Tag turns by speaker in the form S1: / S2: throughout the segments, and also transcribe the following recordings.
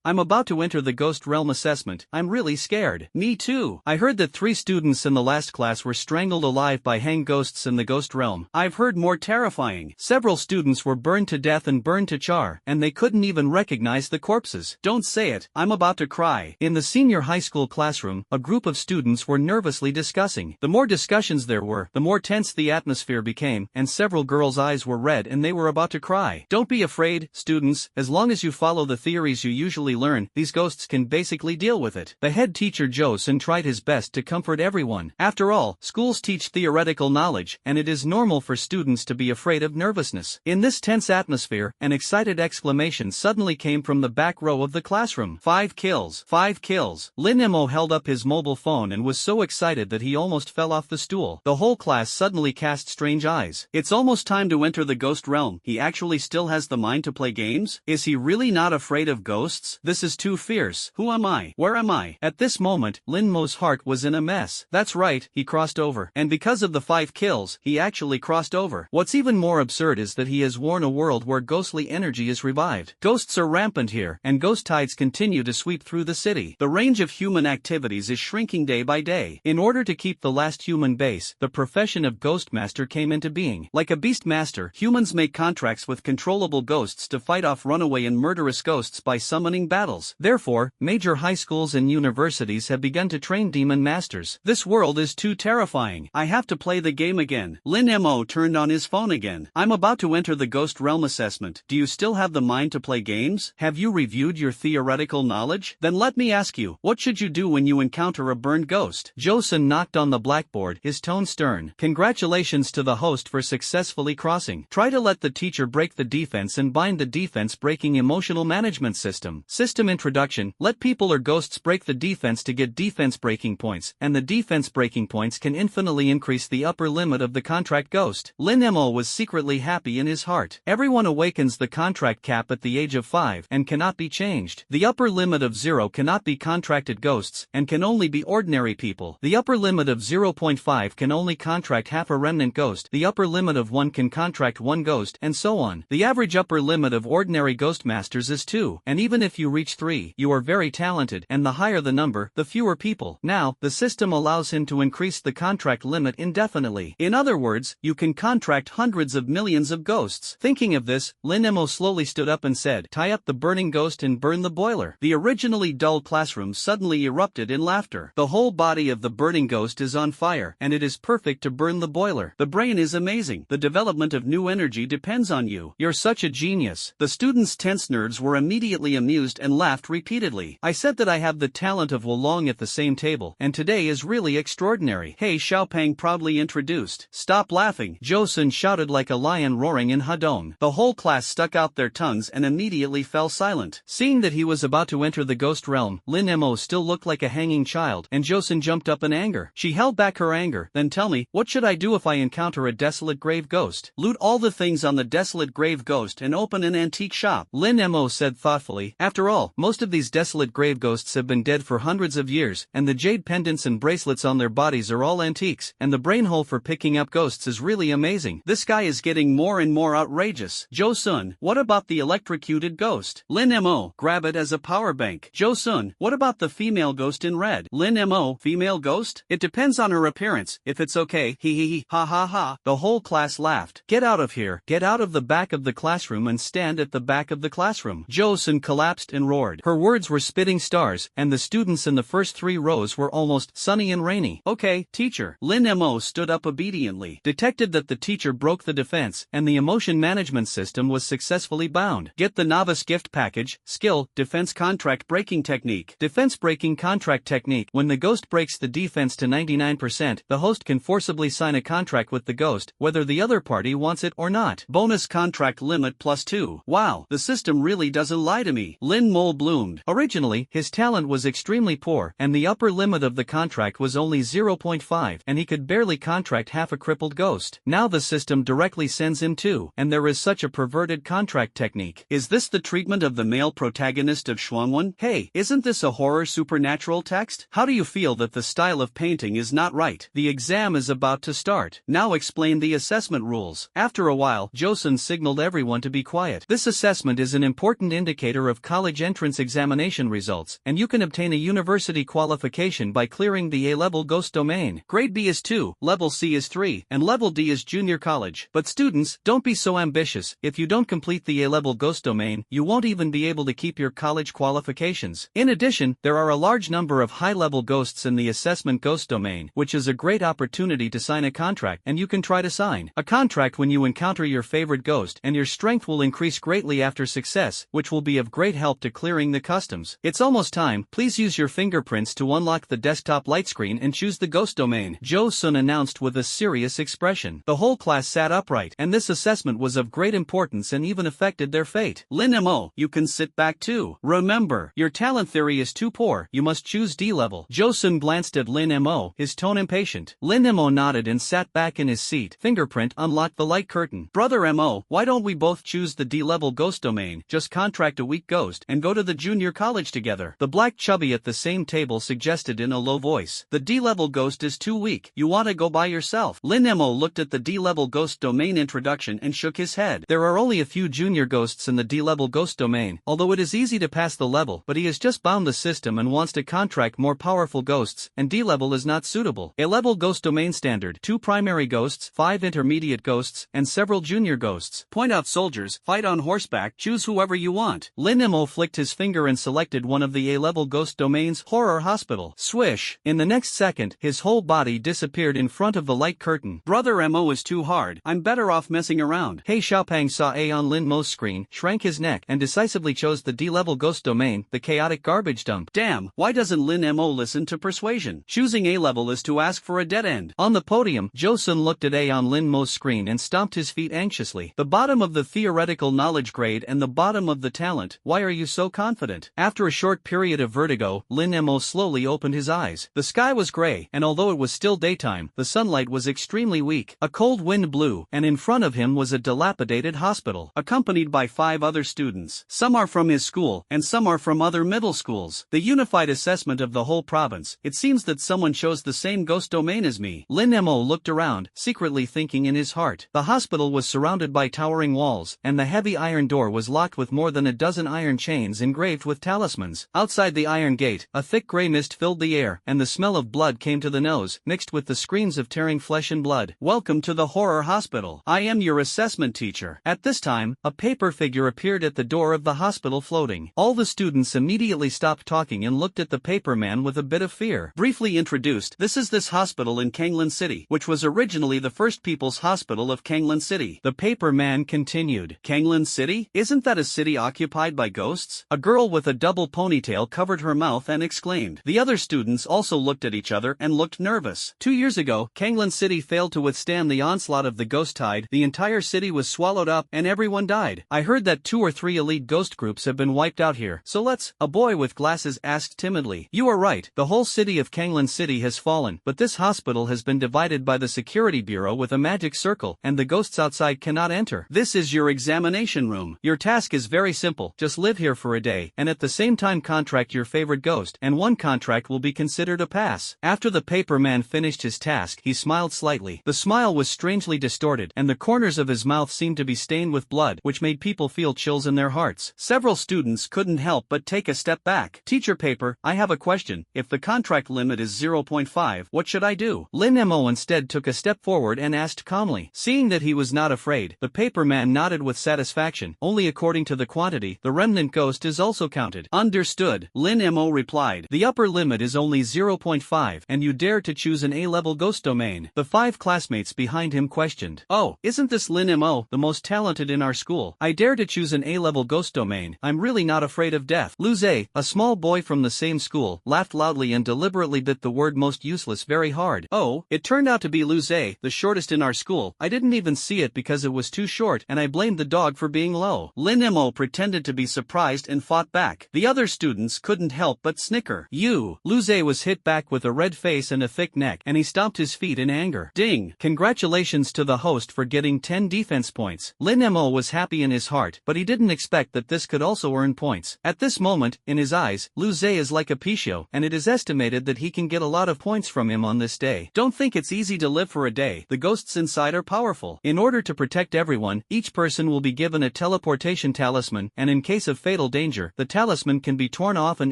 S1: I'm about to enter the ghost realm assessment. I'm really scared. Me too. I heard that 3 students in the last class were strangled alive by hang ghosts in the ghost realm. I've heard more terrifying. Several students were burned to death and burned to char, and they couldn't even recognize the corpses. Don't say it. I'm about to cry. In the senior high school classroom, a group of students were nervously discussing. The more discussions there were, the more tense the atmosphere became, and several girls' eyes were red and they were about to cry. Don't be afraid, students. As long as you follow the theories you usually learn, these ghosts can basically deal with it. The head teacher Joseon tried his best to comfort everyone. After all, schools teach theoretical knowledge, and it is normal for students to be afraid of nervousness. In this tense atmosphere, an excited exclamation suddenly came from the back row of the classroom. 5 kills. 5 kills. Lin Mo held up his mobile phone and was so excited that he almost fell off the stool. The whole class suddenly cast strange eyes. It's almost time to enter the ghost realm. He actually still has the mind to play games? Is he really not afraid of ghosts? This is too fierce. Who am I? Where am I? At this moment, Lin Mo's heart was in a mess. That's right, he crossed over. And because of the 5 kills, he actually crossed over. What's even more absurd is that he has worn a world where ghostly energy is revived. Ghosts are rampant here, and ghost tides continue to sweep through the city. The range of human activities is shrinking day by day. In order to keep the last human base, the profession of ghost master came into being. Like a beast master, humans make contracts with controllable ghosts to fight off runaway and murderous ghosts by summoning battles. Therefore, major high schools and universities have begun to train demon masters. This world is too terrifying. I have to play the game again. Lin Mo turned on his phone again. I'm about to enter the ghost realm assessment. Do you still have the mind to play games? Have you reviewed your theoretical knowledge? Then let me ask you, what should you do when you encounter a burned ghost? Joseon knocked on the blackboard, his tone stern. Congratulations to the host for successfully crossing. Try to let the teacher break the defense and bind the defense-breaking emotional management system. System introduction: let people or ghosts break the defense to get defense breaking points, and the defense breaking points can infinitely increase the upper limit of the contract ghost. Lin Mo was secretly happy in his heart. Everyone awakens the contract cap at the age of 5 and cannot be changed. The upper limit of 0 cannot be contracted ghosts and can only be ordinary people. The upper limit of 0.5 can only contract half a remnant ghost. The upper limit of 1 can contract 1 ghost, and so on. The average upper limit of ordinary ghost masters is 2, and even if you reach 3, you are very talented, and the higher the number, the fewer people. Now, the system allows him to increase the contract limit indefinitely. In other words, you can contract hundreds of millions of ghosts. Thinking of this, Lin Mo slowly stood up and said, "Tie up the burning ghost and burn the boiler." The originally dull classroom suddenly erupted in laughter. The whole body of the burning ghost is on fire, and it is perfect to burn the boiler. The brain is amazing. The development of new energy depends on you. You're such a genius. The students' tense nerves were immediately amused and laughed repeatedly. I said that I have the talent of Wolong at the same table, and today is really extraordinary. Hey, Xiaopeng proudly introduced. Stop laughing, Joseon shouted like a lion roaring in Hadong. The whole class stuck out their tongues and immediately fell silent. Seeing that he was about to enter the ghost realm, Lin Mo still looked like a hanging child, and Joseon jumped up in anger. She held back her anger. Then tell me, what should I do if I encounter a desolate grave ghost? Loot all the things on the desolate grave ghost and open an antique shop, Lin Mo said thoughtfully. After all, most of these desolate grave ghosts have been dead for hundreds of years, and the jade pendants and bracelets on their bodies are all antiques, and the brain hole for picking up ghosts is really amazing. This guy is getting more and more outrageous. Joseon, what about the electrocuted ghost? Lin Mo, grab it as a power bank. Joseon, what about the female ghost in red? Lin Mo, female ghost? It depends on her appearance, if it's okay, hee, ha ha ha. The whole class laughed. Get out of here. Get out of the back of the classroom and stand at the back of the classroom. Joseon collapsed and roared. Her words were spitting stars, and the students in the first 3 rows were almost sunny and rainy. Okay, teacher. Lin Mo stood up obediently, detected that the teacher broke the defense, and the emotion management system was successfully bound. Get the novice gift package, skill, defense contract breaking technique. Defense breaking contract technique. When the ghost breaks the defense to 99%, the host can forcibly sign a contract with the ghost, whether the other party wants it or not. Bonus contract limit +2. Wow, the system really doesn't lie to me. Lin Mo bloomed. Originally, his talent was extremely poor, and the upper limit of the contract was only 0.5, and he could barely contract half a crippled ghost. Now the system directly sends him 2, and there is such a perverted contract technique. Is this the treatment of the male protagonist of Shuangwen? Hey, isn't this a horror supernatural text? How do you feel that the style of painting is not right? The exam is about to start. Now explain the assessment rules. After a while, Joseon signaled everyone to be quiet. This assessment is an important indicator of college college entrance examination results, and you can obtain a university qualification by clearing the A-level ghost domain. Grade B is 2, level C is 3, and level D is junior college. But students, don't be so ambitious. If you don't complete the A-level ghost domain, you won't even be able to keep your college qualifications. In addition, there are a large number of high-level ghosts in the assessment ghost domain, which is a great opportunity to sign a contract, and you can try to sign a contract when you encounter your favorite ghost, and your strength will increase greatly after success, which will be of great help to clearing the customs. It's almost time. Please use your fingerprints to unlock the desktop light screen and choose the ghost domain, Jo-sun announced with a serious expression. The whole class sat upright, and this assessment was of great importance and even affected their fate. Lin Mo, you can sit back too. Remember, your talent theory is too poor. You must choose D level. Jo-sun glanced at Lin Mo, his tone impatient. Lin Mo nodded and sat back in his seat. Fingerprint unlocked the light curtain. Brother Mo, why don't we both choose the D level ghost domain? Just contract a weak ghost and go to the junior college together. The black chubby at the same table suggested in a low voice. The D level ghost is too weak. You want to go by yourself. Lin Mo looked at the D level ghost domain introduction and shook his head. There are only a few junior ghosts in the D level ghost domain, although it is easy to pass the level, but he has just bound the system and wants to contract more powerful ghosts, and D level is not suitable. A level ghost domain standard, 2 primary ghosts, 5 intermediate ghosts, and several junior ghosts. Point out soldiers, fight on horseback, choose whoever you want. Lin Mo flicked his finger and selected one of the A-level ghost domains, horror hospital. Swish! In the next second, his whole body disappeared in front of the light curtain. Brother Mo is too hard. I'm better off messing around. He Xiaopang saw A on Lin Mo's screen, shrank his neck, and decisively chose the D-level ghost domain, the chaotic garbage dump. Damn, why doesn't Lin Mo listen to persuasion? Choosing A-level is to ask for a dead end. On the podium, Jo-sun looked at A on Lin Mo's screen and stomped his feet anxiously. The bottom of the theoretical knowledge grade and the bottom of the talent. Why are you so confident? After a short period of vertigo, Lin Mo slowly opened his eyes. The sky was gray, and although it was still daytime, the sunlight was extremely weak. A cold wind blew, and in front of him was a dilapidated hospital, accompanied by 5 other students. Some are from his school, and some are from other middle schools. The unified assessment of the whole province. It seems that someone chose the same ghost domain as me. Lin Mo looked around, secretly thinking in his heart. The hospital was surrounded by towering walls, and the heavy iron door was locked with more than a dozen iron chains engraved with talismans. Outside the iron gate, a thick gray mist filled the air, and the smell of blood came to the nose, mixed with the screams of tearing flesh and blood. Welcome to the horror hospital. I am your assessment teacher. At this time, a paper figure appeared at the door of the hospital floating. All the students immediately stopped talking and looked at the paper man with a bit of fear. Briefly introduced, this hospital in Kanglan City, which was originally the first people's hospital of Kanglan City. The paper man continued. Kanglan City? Isn't that a city occupied by ghosts? A girl with a double ponytail covered her mouth and exclaimed. The other students also looked at each other and looked nervous. 2 years ago, Kanglan City failed to withstand the onslaught of the ghost tide. The entire city was swallowed up and everyone died. I heard that 2 or 3 elite ghost groups have been wiped out here. So let's, a boy with glasses asked timidly. You are right, the whole city of Kanglan City has fallen, but this hospital has been divided by the security bureau with a magic circle, and the ghosts outside cannot enter. This is your examination room. Your task is very simple. Just live here for a day, and at the same time contract your favorite ghost, and one contract will be considered a pass. After the paper man finished his task, he smiled slightly. The smile was strangely distorted, and the corners of his mouth seemed to be stained with blood, which made people feel chills in their hearts. Several students couldn't help but take a step back. Teacher Paper, I have a question. If the contract limit is 0.5, what should I do? Lin Mo instead took a step forward and asked calmly. Seeing that he was not afraid, the paper man nodded with satisfaction. Only according to the quantity, the remnant ghost is also counted. Understood, Lin Mo replied. The upper limit is only 0.5, and you dare to choose an A-level ghost domain. The 5 classmates behind him questioned. Oh, isn't this Lin Mo, the most talented in our school? I dare to choose an A-level ghost domain. I'm really not afraid of death. Lu Zhe, a small boy from the same school, laughed loudly and deliberately bit the word most useless very hard. Oh, it turned out to be Lu Zhe, the shortest in our school. I didn't even see it because it was too short, and I blamed the dog for being low. Lin Mo pretended to be surprised and fought back. The other students couldn't help but snicker. You! Lu Zhe was hit back with a red face and a thick neck, and he stomped his feet in anger. Ding! Congratulations to the host for getting 10 defense points. Lin Mo was happy in his heart, but he didn't expect that this could also earn points. At this moment, in his eyes, Lu Zhe is like a Pichot, and it is estimated that he can get a lot of points from him on this day. Don't think it's easy to live for a day. The ghosts inside are powerful. In order to protect everyone, each person will be given a teleportation talisman, and in case of fatal fatal danger, the talisman can be torn off and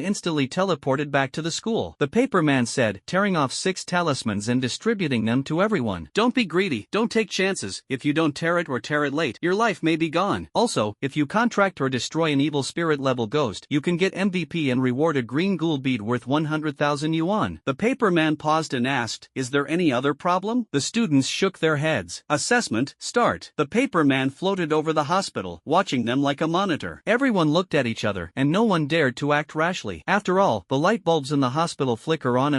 S1: instantly teleported back to the school. The paper man said, tearing off 6 talismans and distributing them to everyone. Don't be greedy, don't take chances. If you don't tear it or tear it late, your life may be gone. Also, if you contract or destroy an evil spirit level ghost, you can get MVP and reward a green ghoul bead worth 100,000 yuan. The paper man paused and asked, is there any other problem? The students shook their heads. Assessment, start. The paper man floated over the hospital, watching them like a monitor. Everyone looked at each other, and no one dared to act rashly. After all, the light bulbs in the hospital flicker on,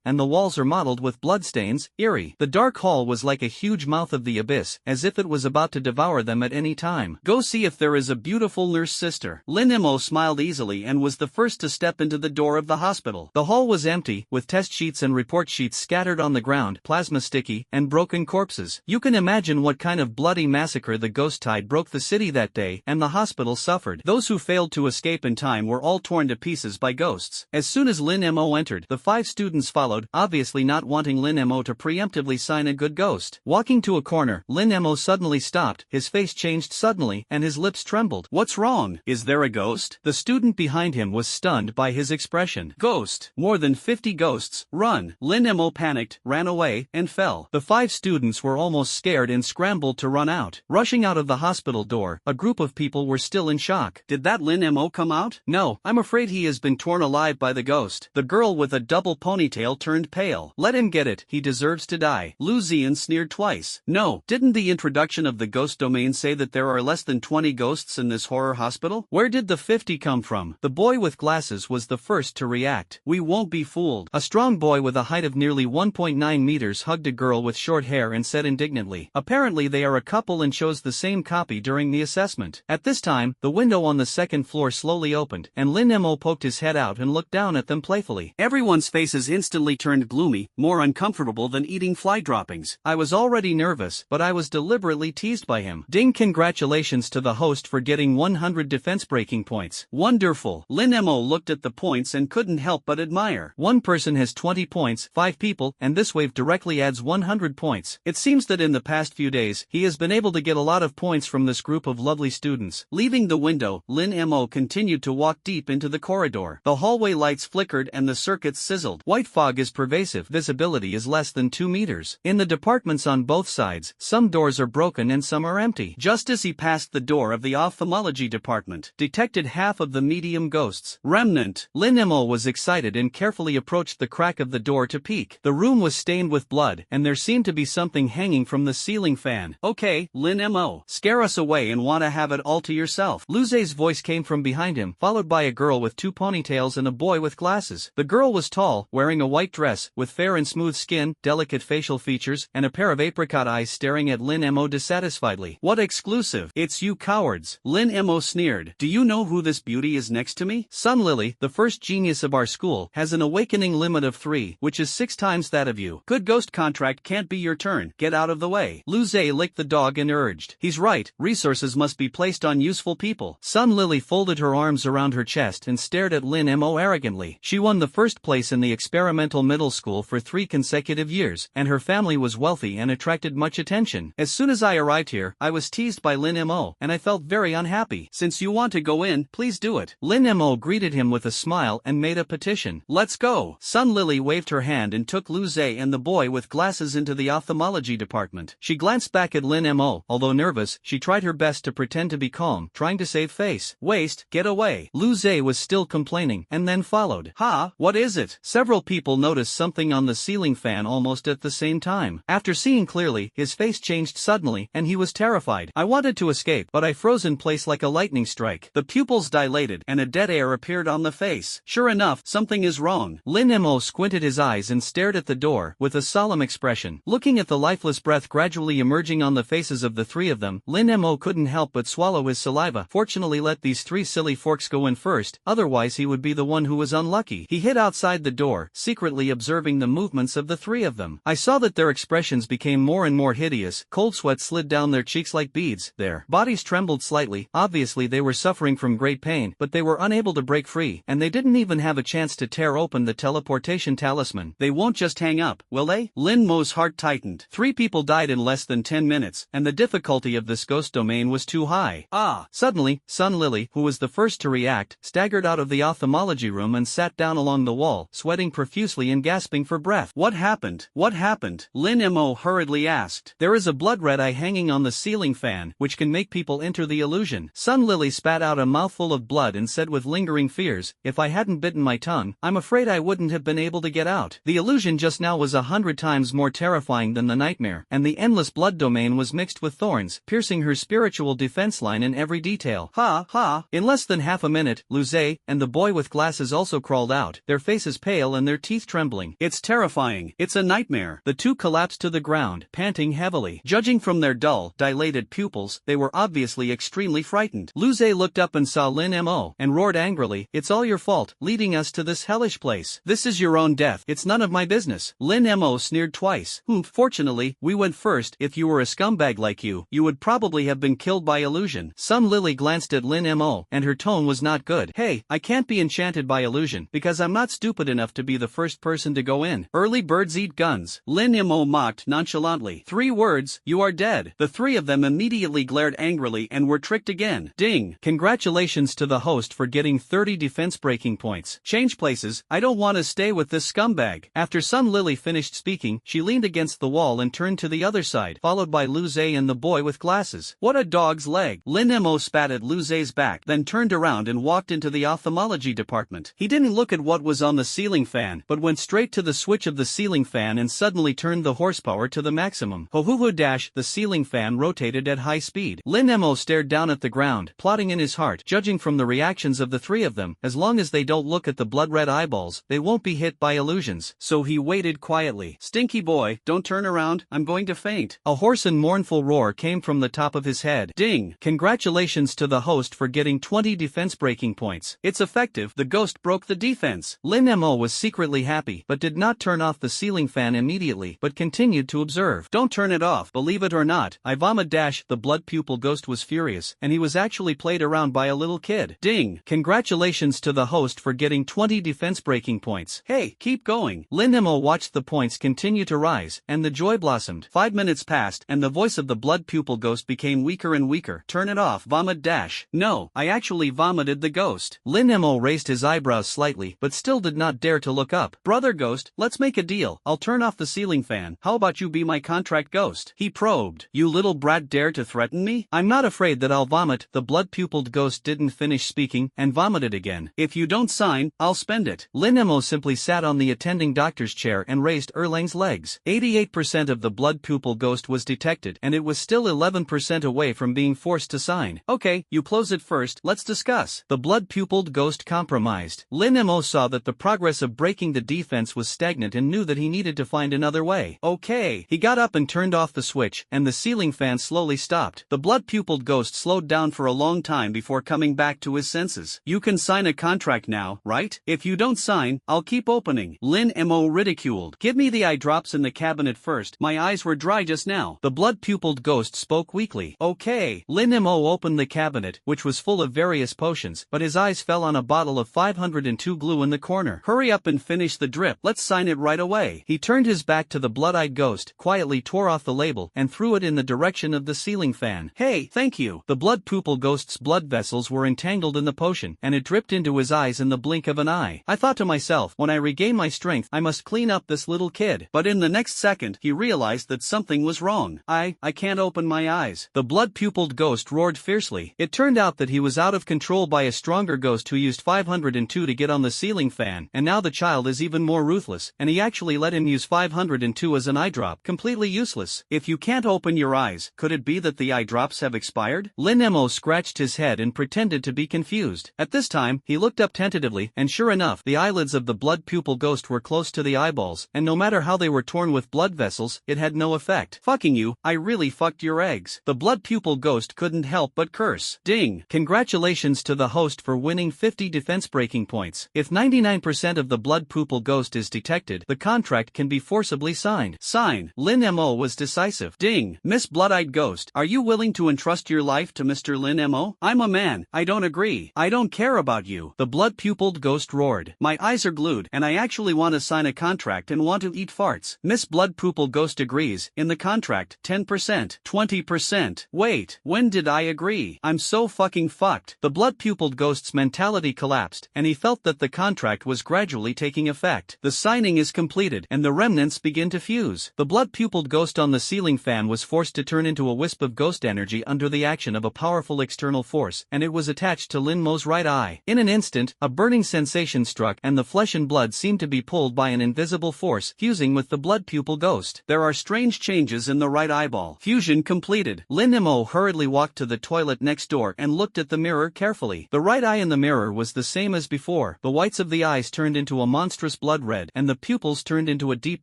S1: and the walls are mottled with bloodstains, eerie. The dark hall was like a huge mouth of the abyss, as if it was about to devour them at any time. Go see if there is a beautiful nurse sister. Lin Mo smiled easily and was the first to step into the door of the hospital. The hall was empty, with test sheets and report sheets scattered on the ground, plasma sticky, and broken corpses. You can imagine what kind of bloody massacre the ghost tide broke the city that day, and the hospital suffered. Those who failed to escape in time were all torn to pieces by ghosts. As soon as Lin Mo entered, the 5 students followed, obviously not wanting Lin Mo to preemptively sign a good ghost. Walking to a corner, Lin Mo suddenly stopped, his face changed suddenly, and his lips trembled. What's wrong? Is there a ghost? The student behind him was stunned by his expression. Ghost! More than 50 ghosts! Run! Lin Mo panicked, ran away, and fell. The 5 students were almost scared and scrambled to run out. Rushing out of the hospital door, a group of people were still in shock. Did that Lin Mo come out? No, I'm afraid he has been torn alive by the ghost. The girl with a double ponytail turned pale. Let him get it, he deserves to die. Lu Zian sneered twice. No, didn't the introduction of the ghost domain say that there are less than 20 ghosts in this horror hospital? Where did the 50 come from? The boy with glasses was the first to react. We won't be fooled. A strong boy with a height of nearly 1.9 meters hugged a girl with short hair and said indignantly, apparently they are a couple and chose the same copy during the assessment. At this time, the window on the second floor slowly opened, and Lin Mo poked his head out and looked down at them playfully. Everyone's faces instantly turned gloomy, more uncomfortable than eating fly droppings. I was already nervous, but I was deliberately teased by him. Ding, congratulations to the host for getting 100 defense breaking points. Wonderful. Lin Mo looked at the points and couldn't help but admire. One person has 20 points, 5 people, and this wave directly adds 100 points. It seems that in the past few days, he has been able to get a lot of points from this group of lovely students. Leaving the window, Lin Mo continued to walk deep into the corridor. The hallway lights flickered and the circuits sizzled. White fog is pervasive. Visibility is less than 2 meters. In the departments on both sides, some doors are broken and some are empty. Just as he passed the door of the ophthalmology department, detected half of the medium ghosts. Remnant. Lin Mo was excited and carefully approached the crack of the door to peek. The room was stained with blood, and there seemed to be something hanging from the ceiling fan. Okay, Lin Mo, scare us away and wanna have it all to yourself. Lu Zhe's voice came from behind him, followed by a girl with 2 ponytails and a boy with glasses. The girl was tall, wearing a white dress, with fair and smooth skin, delicate facial features, and a pair of apricot eyes staring at Lin Mo dissatisfiedly. What exclusive? It's you cowards. Lin Mo sneered. Do you know who this beauty is next to me? Sun Lily, the first genius of our school, has an awakening limit of 3, which is 6 times that of you. Good ghost contract can't be your turn. Get out of the way. Lu Zhe licked the dog and urged. He's right, resources must be placed on useful people. Sun Lily folded her arms around her chest and stared at Lin Mo arrogantly. She won the first place in the experimental middle school for 3 consecutive years, and her family was wealthy and attracted much attention. As soon as I arrived here, I was teased by Lin Mo, and I felt very unhappy. Since you want to go in, please do it. Lin Mo greeted him with a smile and made a petition. Let's go. Sun Lily waved her hand and took Lu Zhe and the boy with glasses into the ophthalmology department. She glanced back at Lin Mo. Although nervous, she tried her best to pretend to be calm, trying to save face. Waste, get away. Lu Zhe was still complaining, and then followed. Ha, what is it? Several people noticed something on the ceiling fan almost at the same time. After seeing clearly, his face changed suddenly, and he was terrified. I wanted to escape, but I froze in place like a lightning strike. The pupils dilated, and a dead air appeared on the face. Sure enough, something is wrong. Lin Mo squinted his eyes and stared at the door, with a solemn expression. Looking at the lifeless breath gradually emerging on the faces of the 3 of them, Lin Mo couldn't help but swallow his saliva. Fortunately, let these 3 silly forks go in first, otherwise he would be the one who was unlucky. He hid outside the door, secretly observing the movements of the 3 of them. I saw that their expressions became more and more hideous. Cold sweat slid down their cheeks like beads. Their bodies trembled slightly. Obviously they were suffering from great pain, but they were unable to break free, and they didn't even have a chance to tear open the teleportation talisman. They won't just hang up, will they? Lin Mo's heart tightened. 3 people died in less than 10 minutes, and the difficulty of this ghost domain was too high. Ah! Suddenly, Sun Lily, who was the first to react, staggered out of the ophthalmology room and sat down along the wall, sweating profusely and gasping for breath. What happened? What happened? Lin Mo hurriedly asked. There is a blood red eye hanging on the ceiling fan, which can make people enter the illusion. Sun Lily spat out a mouthful of blood and said with lingering fears, if I hadn't bitten my tongue, I'm afraid I wouldn't have been able to get out. The illusion just now was 100 times more terrifying than the nightmare, and the endless blood domain was mixed with thorns, piercing her spiritual defense line in every detail. Ha, ha. In less than half a minute, Luce and the boy with glasses also crawled out, their faces pale and their teeth trembling. It's terrifying. It's a nightmare. The two collapsed to the ground, panting heavily. Judging from their dull, dilated pupils, they were obviously extremely frightened. Luce looked up and saw Lin Mo, and roared angrily, it's all your fault, leading us to this hellish place. This is your own death. It's none of my business. Lin Mo sneered twice. Fortunately, we went first. If you were a scumbag like you would probably have been killed by illusion. Sun Lily glanced at Lin Mo, and her tone was not good. Hey, I can't be enchanted by illusion, because I'm not stupid enough to be the first person to go in. Early birds eat guns. Lin Mo mocked nonchalantly. 3 words, you are dead. The 3 of them immediately glared angrily and were tricked again. Ding. Congratulations to the host for getting 30 defense breaking points. Change places, I don't want to stay with this scumbag. After Sun Lily finished speaking, she leaned against the wall and turned to the other side, followed by Luce and the boy with glasses. What a dog's leg. Lin Mo spat at Luce's back, then turned around and walked into the ophthalmology department. He didn't look at what was on the ceiling fan, but went straight to the switch of the ceiling fan and suddenly turned the horsepower to the maximum. Ho dash, the ceiling fan rotated at high speed. Lin Mo stared down at the ground, plotting in his heart, judging from the reactions of the 3 of them, as long as they don't look at the blood-red eyeballs, they won't be hit by illusions. So he waited quietly. Stinky boy, don't turn around, I'm going to faint. A hoarse and mournful roar came from the top of his head. Ding. Congratulations to the host for getting 20 defense breaking points. It's effective. The ghost broke the defense. Lin Mo was secretly happy, but did not turn off the ceiling fan immediately, but continued to observe. Don't turn it off. Believe it or not, I vomit dash. The blood pupil ghost was furious, and he was actually played around by a little kid. Ding. Congratulations to the host for getting 20 defense breaking points. Hey, keep going. Lin Mo watched the points continue to rise, and the joy blossomed. 5 minutes passed, and the voice of the blood pupil ghost became weaker and weaker. Turn it off. Vomit dash. No, I actually vomited the ghost. Lin Mo raised his eyebrows slightly, but still did not dare to look up. Brother ghost, let's make a deal. I'll turn off the ceiling fan. How about you be my contract ghost? He probed. You little brat dare to threaten me? I'm not afraid that I'll vomit. The blood-pupiled ghost didn't finish speaking, and vomited again. If you don't sign, I'll spend it. Lin Mo simply sat on the attending doctor's chair and raised Erlang's legs. 88% of the blood-pupil ghost was detected, and it was still 11% away from being forced to sign. Okay, you close it first, let's discuss. The blood-pupiled ghost compromised. Lin Mo saw that the progress of breaking the defense was stagnant and knew that he needed to find another way. Okay. He got up and turned off the switch, and the ceiling fan slowly stopped. The blood-pupiled ghost slowed down for a long time before coming back to his senses. You can sign a contract now, right? If you don't sign, I'll keep opening. Lin Mo ridiculed. Give me the eye drops in the cabinet first. My eyes were dry just now. The blood-pupiled ghost spoke weakly. Okay. Lin Mo opened the cabinet, which was full of various potions, but his eyes fell on a bottle of 502 glue in the corner. Hurry up and finish the drip. Let's sign it right away. He turned his back to the blood-eyed ghost, quietly tore off the label, and threw it in the direction of the ceiling fan. Hey, thank you. The blood-pupil ghost's blood vessels were entangled in the potion, and it dripped into his eyes in the blink of an eye. I thought to myself, when I regain my strength, I must clean up this little kid. But in the next second, he realized that something was wrong. I can't open my eyes. The blood-pupiled ghost roared fiercely. It turned out that he was out of control by a stronger ghost who used 502 to get on the ceiling fan, and now the child is even more ruthless, and he actually let him use 502 as an eye drop. Completely useless. If you can't open your eyes, could it be that the eye drops have expired? Lin Mo scratched his head and pretended to be confused. At this time, he looked up tentatively, and sure enough, the eyelids of the blood pupil ghost were close to the eyeballs, and no matter how they were torn with blood vessels, it had no effect. Fucking you, I really fucked your eggs. The blood pupil ghost couldn't help but curse. Ding. Congratulations to the host for winning 50 defense breaking points. If 99% of the blood pupil ghost is detected, the contract can be forcibly signed. Sign. Lin Mo was decisive. Ding. Miss Blood-Eyed Ghost, are you willing to entrust your life to Mr. Lin Mo? I'm a man. I don't agree. I don't care about you. The blood-pupiled ghost roared. My eyes are glued, and I actually want to sign a contract and want to eat farts. Miss Blood-Pupil Ghost agrees. In the contract, 10%, 20%. Wait, when did I agree? I'm so fucking fucked. shocked. The blood-pupiled ghost's mentality collapsed, and he felt that the contract was gradually taking effect. The signing is completed, and the remnants begin to fuse. The blood-pupiled ghost on the ceiling fan was forced to turn into a wisp of ghost energy under the action of a powerful external force, and it was attached to Lin Mo's right eye. In an instant, a burning sensation struck, and the flesh and blood seemed to be pulled by an invisible force, fusing with the blood-pupil ghost. There are strange changes in the right eyeball. Fusion completed. Lin Mo hurriedly walked to the toilet next door and looked at the mirror carefully. The right eye in the mirror was the same as before. The whites of the eyes turned into a monstrous blood red, and the pupils turned into a deep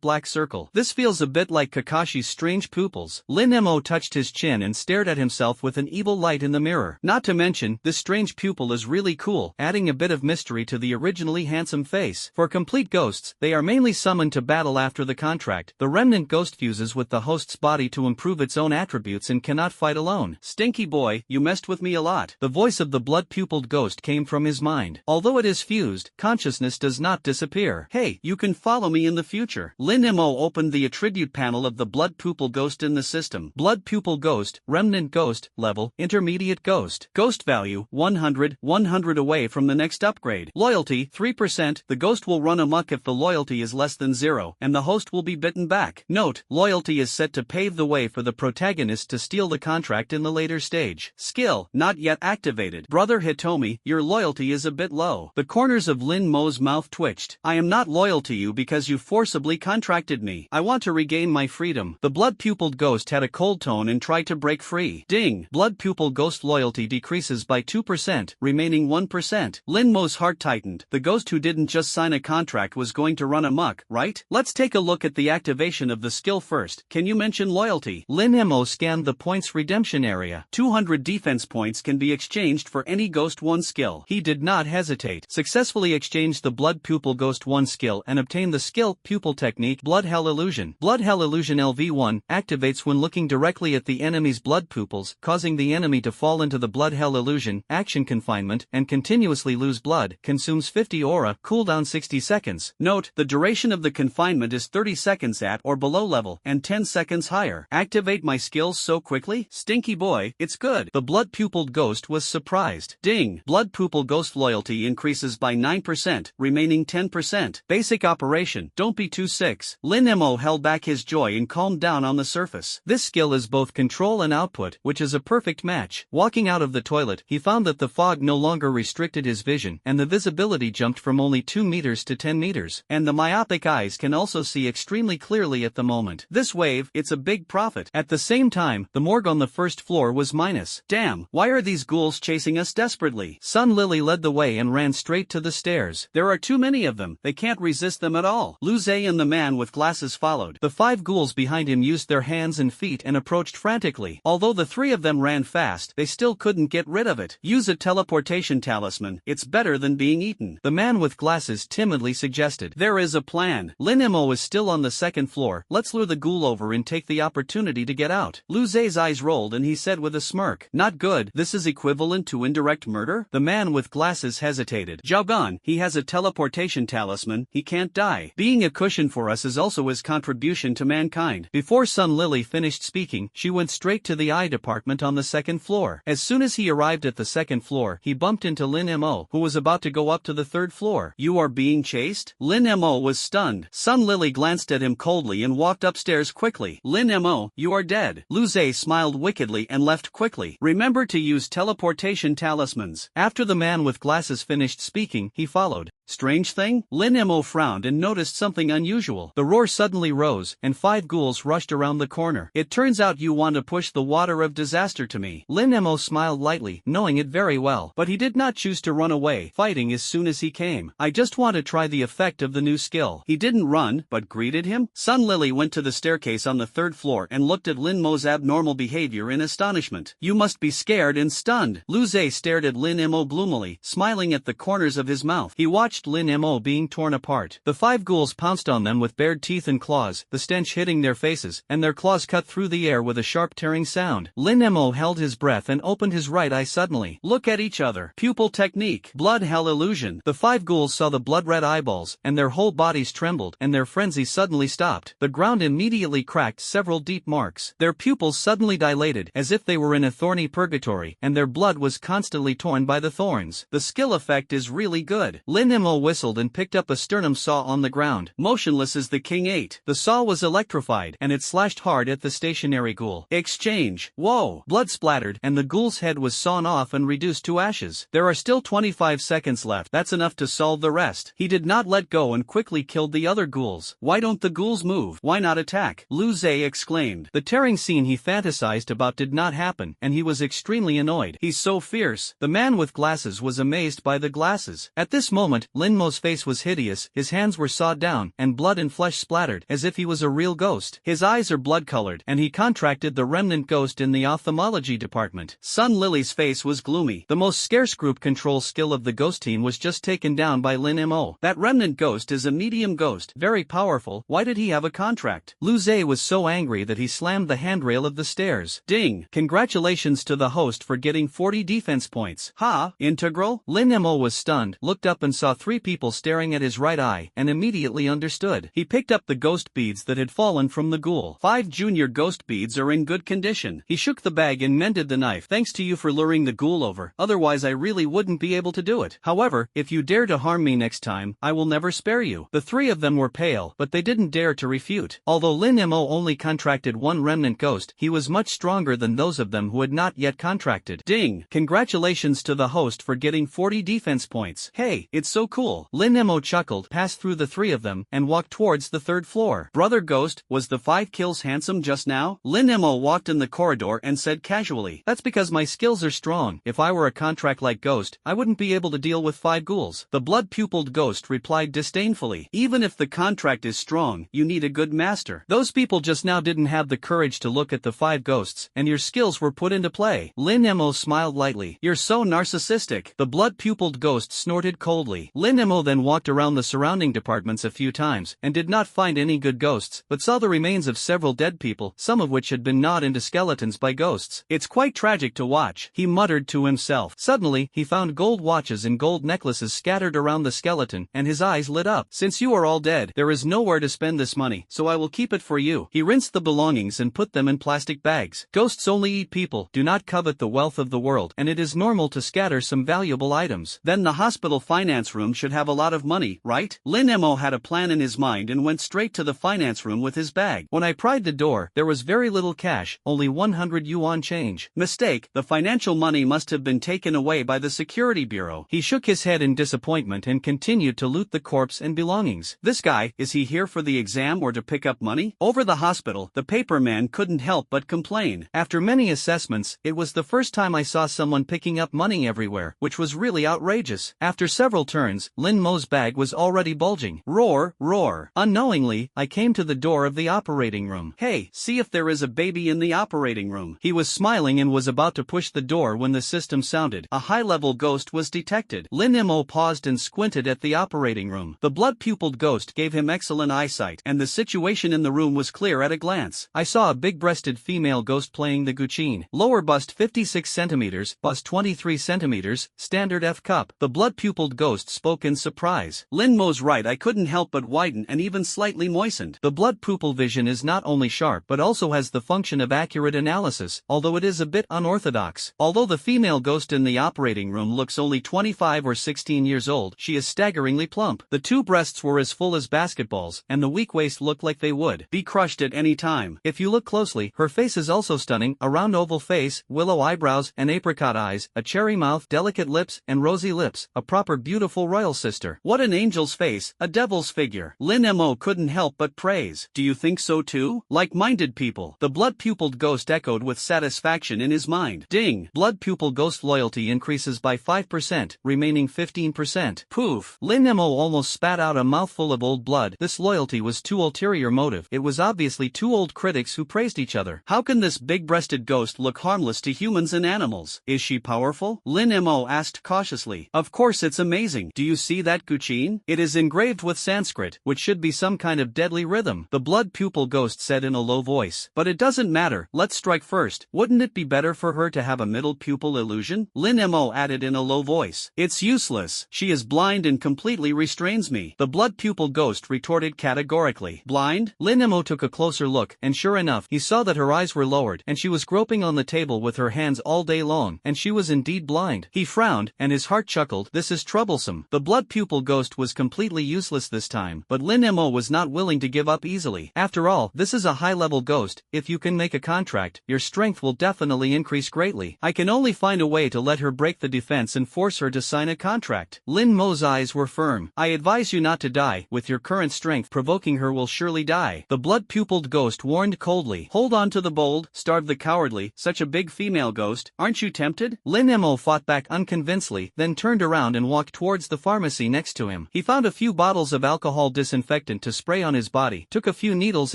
S1: black circle. This feels a bit like Kakashi's strange pupils. Lin Mo touched his chin and stared at himself with an evil light in the mirror. Not to mention, this strange pupil is really cool, adding a bit of mystery to the originally handsome face. For complete ghosts, they are mainly summoned to battle after the contract. The remnant ghost fuses with the host's body to improve its own attributes and cannot fight alone. Stinky boy, you messed with me a lot. The voice of the blood-pupiled ghost came from his mind. Although it is fused, consciousness does not disappear. Hey, you can follow me in the future. Lin Mo opened the attribute panel of the blood-pupil ghost in the system. Blood-pupil ghost, remnant ghost, level, intermediate ghost. Ghost value, 100, 100 away from the next upgrade. Loyalty, 3%. The ghost will run amok if the loyalty is less than 0, and the host will be bitten back. Note, loyalty is set to pave the way for the protagonist to steal the contract in the later stage. Skill, not yet activated. Brother Hitomi, your loyalty is a bit low. The corners of Lin Mo's mouth twitched. I am not loyal to you because you forcibly contracted me. I want to regain my freedom. The blood-pupiled ghost had a cold tone and tried to break free. Ding! Blood-pupil ghost loyalty decreases by 2%, remaining 1%. Lin Mo's heart tightened. The ghost who didn't just sign a contract was going to run amok, right? Let's take a look at the activation of the skill first. Can you mention loyalty? Lin Mo scanned the points redemption area. 200 defense points can be exchanged for any Ghost 1 skill. He did not hesitate. Successfully exchanged the Blood Pupil Ghost 1 skill and obtained the skill Pupil Technique Blood Hell Illusion. Blood Hell Illusion LV1 activates when looking directly at the enemy's blood pupils, causing the enemy to fall into the Blood Hell Illusion, action confinement, and continuously lose blood. Consumes 50 aura, cooldown 60 seconds. Note, the duration of the confinement is 30 seconds at or below level, and 10 seconds higher. Activate my skills so quickly? Stinky boy, it's good. The blood-pupiled ghost was surprised. Ding! Blood-pupil ghost loyalty increases by 9%, remaining 10%. Basic operation, don't be too sick. Lin Mo held back his joy and calmed down on the surface. This skill is both control and output, which is a perfect match. Walking out of the toilet, he found that the fog no longer restricted his vision, and the visibility jumped from only 2 meters to 10 meters, and the myopic eyes can also see extremely clearly at the moment. This wave, it's a big profit. At the same time, the morgue on the first floor was minus. Damn, why are these ghouls chasing us desperately? Sun Lily led the way and ran straight to the stairs. There are too many of them, they can't resist them at all. Lu Zhe and the man with glasses followed. The 5 ghouls behind him used their hands and feet and approached frantically. Although the 3 of them ran fast, they still couldn't get rid of it. Use a teleportation talisman, it's better than being eaten. The man with glasses timidly suggested. There is a plan. Lin Mo is still on the second floor, let's lure the ghoul over and take the opportunity to get out. Lu Zhe's eyes rolled and he said with a smirk. Not good, this is equivalent to indirect murder? The man with glasses hesitated. Zhaogan, he has a teleportation talisman, he can't die. Being a cushion for us is also his contribution to mankind. Before Sun Lily finished speaking, she went straight to the eye department on the second floor. As soon as he arrived at the second floor, he bumped into Lin Mo, who was about to go up to the third floor. You are being chased? Lin Mo was stunned. Sun Lily glanced at him coldly and walked upstairs quickly. Lin Mo, you are dead. Lu Zhe smiled wickedly and left quickly. Remember to use teleportation talismans. After the man with glasses finished speaking, he followed. Strange thing? Lin Mo frowned and noticed something unusual. The roar suddenly rose, and 5 ghouls rushed around the corner. It turns out you want to push the water of disaster to me. Lin Mo smiled lightly, knowing it very well. But he did not choose to run away, fighting as soon as he came. I just want to try the effect of the new skill. He didn't run, but greeted him. Sun Lily went to the staircase on the 3rd floor and looked at Lin Mo's abnormal behavior in astonishment. You must be scared and stunned. Lu Zhe stared at Lin Mo gloomily, smiling at the corners of his mouth. He watched watched Lin Mo being torn apart. The 5 ghouls pounced on them with bared teeth and claws, the stench hitting their faces, and their claws cut through the air with a sharp tearing sound. Lin Mo held his breath and opened his right eye suddenly. Look at each other. Pupil technique. Blood hell illusion. The 5 ghouls saw the blood-red eyeballs, and their whole bodies trembled, and their frenzy suddenly stopped. The ground immediately cracked several deep marks. Their pupils suddenly dilated, as if they were in a thorny purgatory, and their blood was constantly torn by the thorns. The skill effect is really good. Lin Mo whistled and picked up a sternum saw on the ground. Motionless as the king ate. The saw was electrified, and it slashed hard at the stationary ghoul. Exchange. Whoa! Blood splattered, and the ghoul's head was sawn off and reduced to ashes. There are still 25 seconds left. That's enough to solve the rest. He did not let go and quickly killed the other ghouls. Why don't the ghouls move? Why not attack? Lu Zhe exclaimed. The tearing scene he fantasized about did not happen, and he was extremely annoyed. He's so fierce. The man with glasses was amazed by the glasses. At this moment, Lin Mo's face was hideous, his hands were sawed down, and blood and flesh splattered, as if he was a real ghost. His eyes are blood-colored, and he contracted the remnant ghost in the ophthalmology department. Sun Lily's face was gloomy. The most scarce group control skill of the ghost team was just taken down by Lin Mo. That remnant ghost is a medium ghost, very powerful. Why did he have a contract? Lu Zhe was so angry that he slammed the handrail of the stairs. Ding! Congratulations to the host for getting 40 defense points. Ha! Integral? Lin Mo was stunned, looked up and saw 3 people staring at his right eye, and immediately understood. He picked up the ghost beads that had fallen from the ghoul. 5 junior ghost beads are in good condition. He shook the bag and mended the knife. Thanks to you for luring the ghoul over, otherwise I really wouldn't be able to do it. However, if you dare to harm me next time, I will never spare you. The 3 of them were pale, but they didn't dare to refute. Although Lin Mo only contracted 1 remnant ghost, he was much stronger than those of them who had not yet contracted. Ding! Congratulations to the host for getting 40 defense points. Hey, it's so cool. Lin Mo chuckled, passed through the 3 of them, and walked towards the 3rd floor. Brother Ghost, was the 5 kills handsome just now? Lin Mo walked in the corridor and said casually. That's because my skills are strong. If I were a contract like Ghost, I wouldn't be able to deal with 5 ghouls. The blood-pupiled ghost replied disdainfully. Even if the contract is strong, you need a good master. Those people just now didn't have the courage to look at the 5 ghosts, and your skills were put into play. Lin Mo smiled lightly. You're so narcissistic. The blood-pupiled ghost snorted coldly. Lin Mo then walked around the surrounding departments a few times, and did not find any good ghosts, but saw the remains of several dead people, some of which had been gnawed into skeletons by ghosts. It's quite tragic to watch, he muttered to himself. Suddenly, he found gold watches and gold necklaces scattered around the skeleton, and his eyes lit up. Since you are all dead, there is nowhere to spend this money, so I will keep it for you. He rinsed the belongings and put them in plastic bags. Ghosts only eat people, do not covet the wealth of the world, and it is normal to scatter some valuable items. Then the hospital finance room should have a lot of money, right? Lin Mo had a plan in his mind and went straight to the finance room with his bag. When I pried the door, there was very little cash, only 100 yuan change. Mistake, the financial money must have been taken away by the security bureau. He shook his head in disappointment and continued to loot the corpse and belongings. This guy, is he here for the exam or to pick up money? Over the hospital, the paper man couldn't help but complain. After many assessments, it was the first time I saw someone picking up money everywhere, which was really outrageous. After several turns, Lin Mo's bag was already bulging. Roar, roar. Unknowingly, I came to the door of the operating room. Hey, see if there is a baby in the operating room. He was smiling and was about to push the door when the system sounded. A high-level ghost was detected. Lin Mo paused and squinted at the operating room. The blood-pupiled ghost gave him excellent eyesight, and the situation in the room was clear at a glance. I saw a big-breasted female ghost playing the guqin. Lower bust 56 centimeters, bust 23 centimeters, standard F cup. The blood-pupiled ghost spoke in surprise. Lin Mo's right eye couldn't help but widen and even slightly moistened. The blood-pupil vision is not only sharp but also has the function of accurate analysis, although it is a bit unorthodox. Although the female ghost in the operating room looks only 25 or 16 years old, she is staggeringly plump. The 2 breasts were as full as basketballs, and the weak waist looked like they would be crushed at any time. If you look closely, her face is also stunning, a round oval face, willow eyebrows, and apricot eyes, a cherry mouth, delicate lips, and rosy lips, a proper beautiful royal sister. What an angel's face, a devil's figure. Lin Mo couldn't help but praise. Do you think so too? Like-minded people. The blood-pupiled ghost echoed with satisfaction in his mind. Ding! Blood-pupil ghost loyalty increases by 5%, remaining 15%. Poof! Lin Mo almost spat out a mouthful of old blood. This loyalty was too ulterior motive. It was obviously 2 old critics who praised each other. How can this big-breasted ghost look harmless to humans and animals? Is she powerful? Lin Mo asked cautiously. Of course it's amazing. Do do you see that Guchin? It is engraved with Sanskrit, which should be some kind of deadly rhythm, the blood pupil ghost said in a low voice. But it doesn't matter, let's strike first. Wouldn't it be better for her to have a middle pupil illusion? Lin Mo added in a low voice. It's useless. She is blind and completely restrains me, the blood pupil ghost retorted categorically. Blind? Lin Mo took a closer look, and sure enough, he saw that her eyes were lowered, and she was groping on the table with her hands all day long, and she was indeed blind. He frowned, and his heart chuckled. This is troublesome. The blood pupil ghost was completely useless this time, but Lin Mo was not willing to give up easily. After all, this is a high-level ghost. If you can make a contract, your strength will definitely increase greatly. I can only find a way to let her break the defense and force her to sign a contract. Lin Mo's eyes were firm. I advise you not to die. With your current strength, provoking her will surely die, the blood-pupiled ghost warned coldly. Hold on to the bold, starve the cowardly. Such a big female ghost. Aren't you tempted? Lin Mo fought back unconvincedly, then turned around and walked towards the pharmacy next to him. He found a few bottles of alcohol disinfectant to spray on his body, took a few needles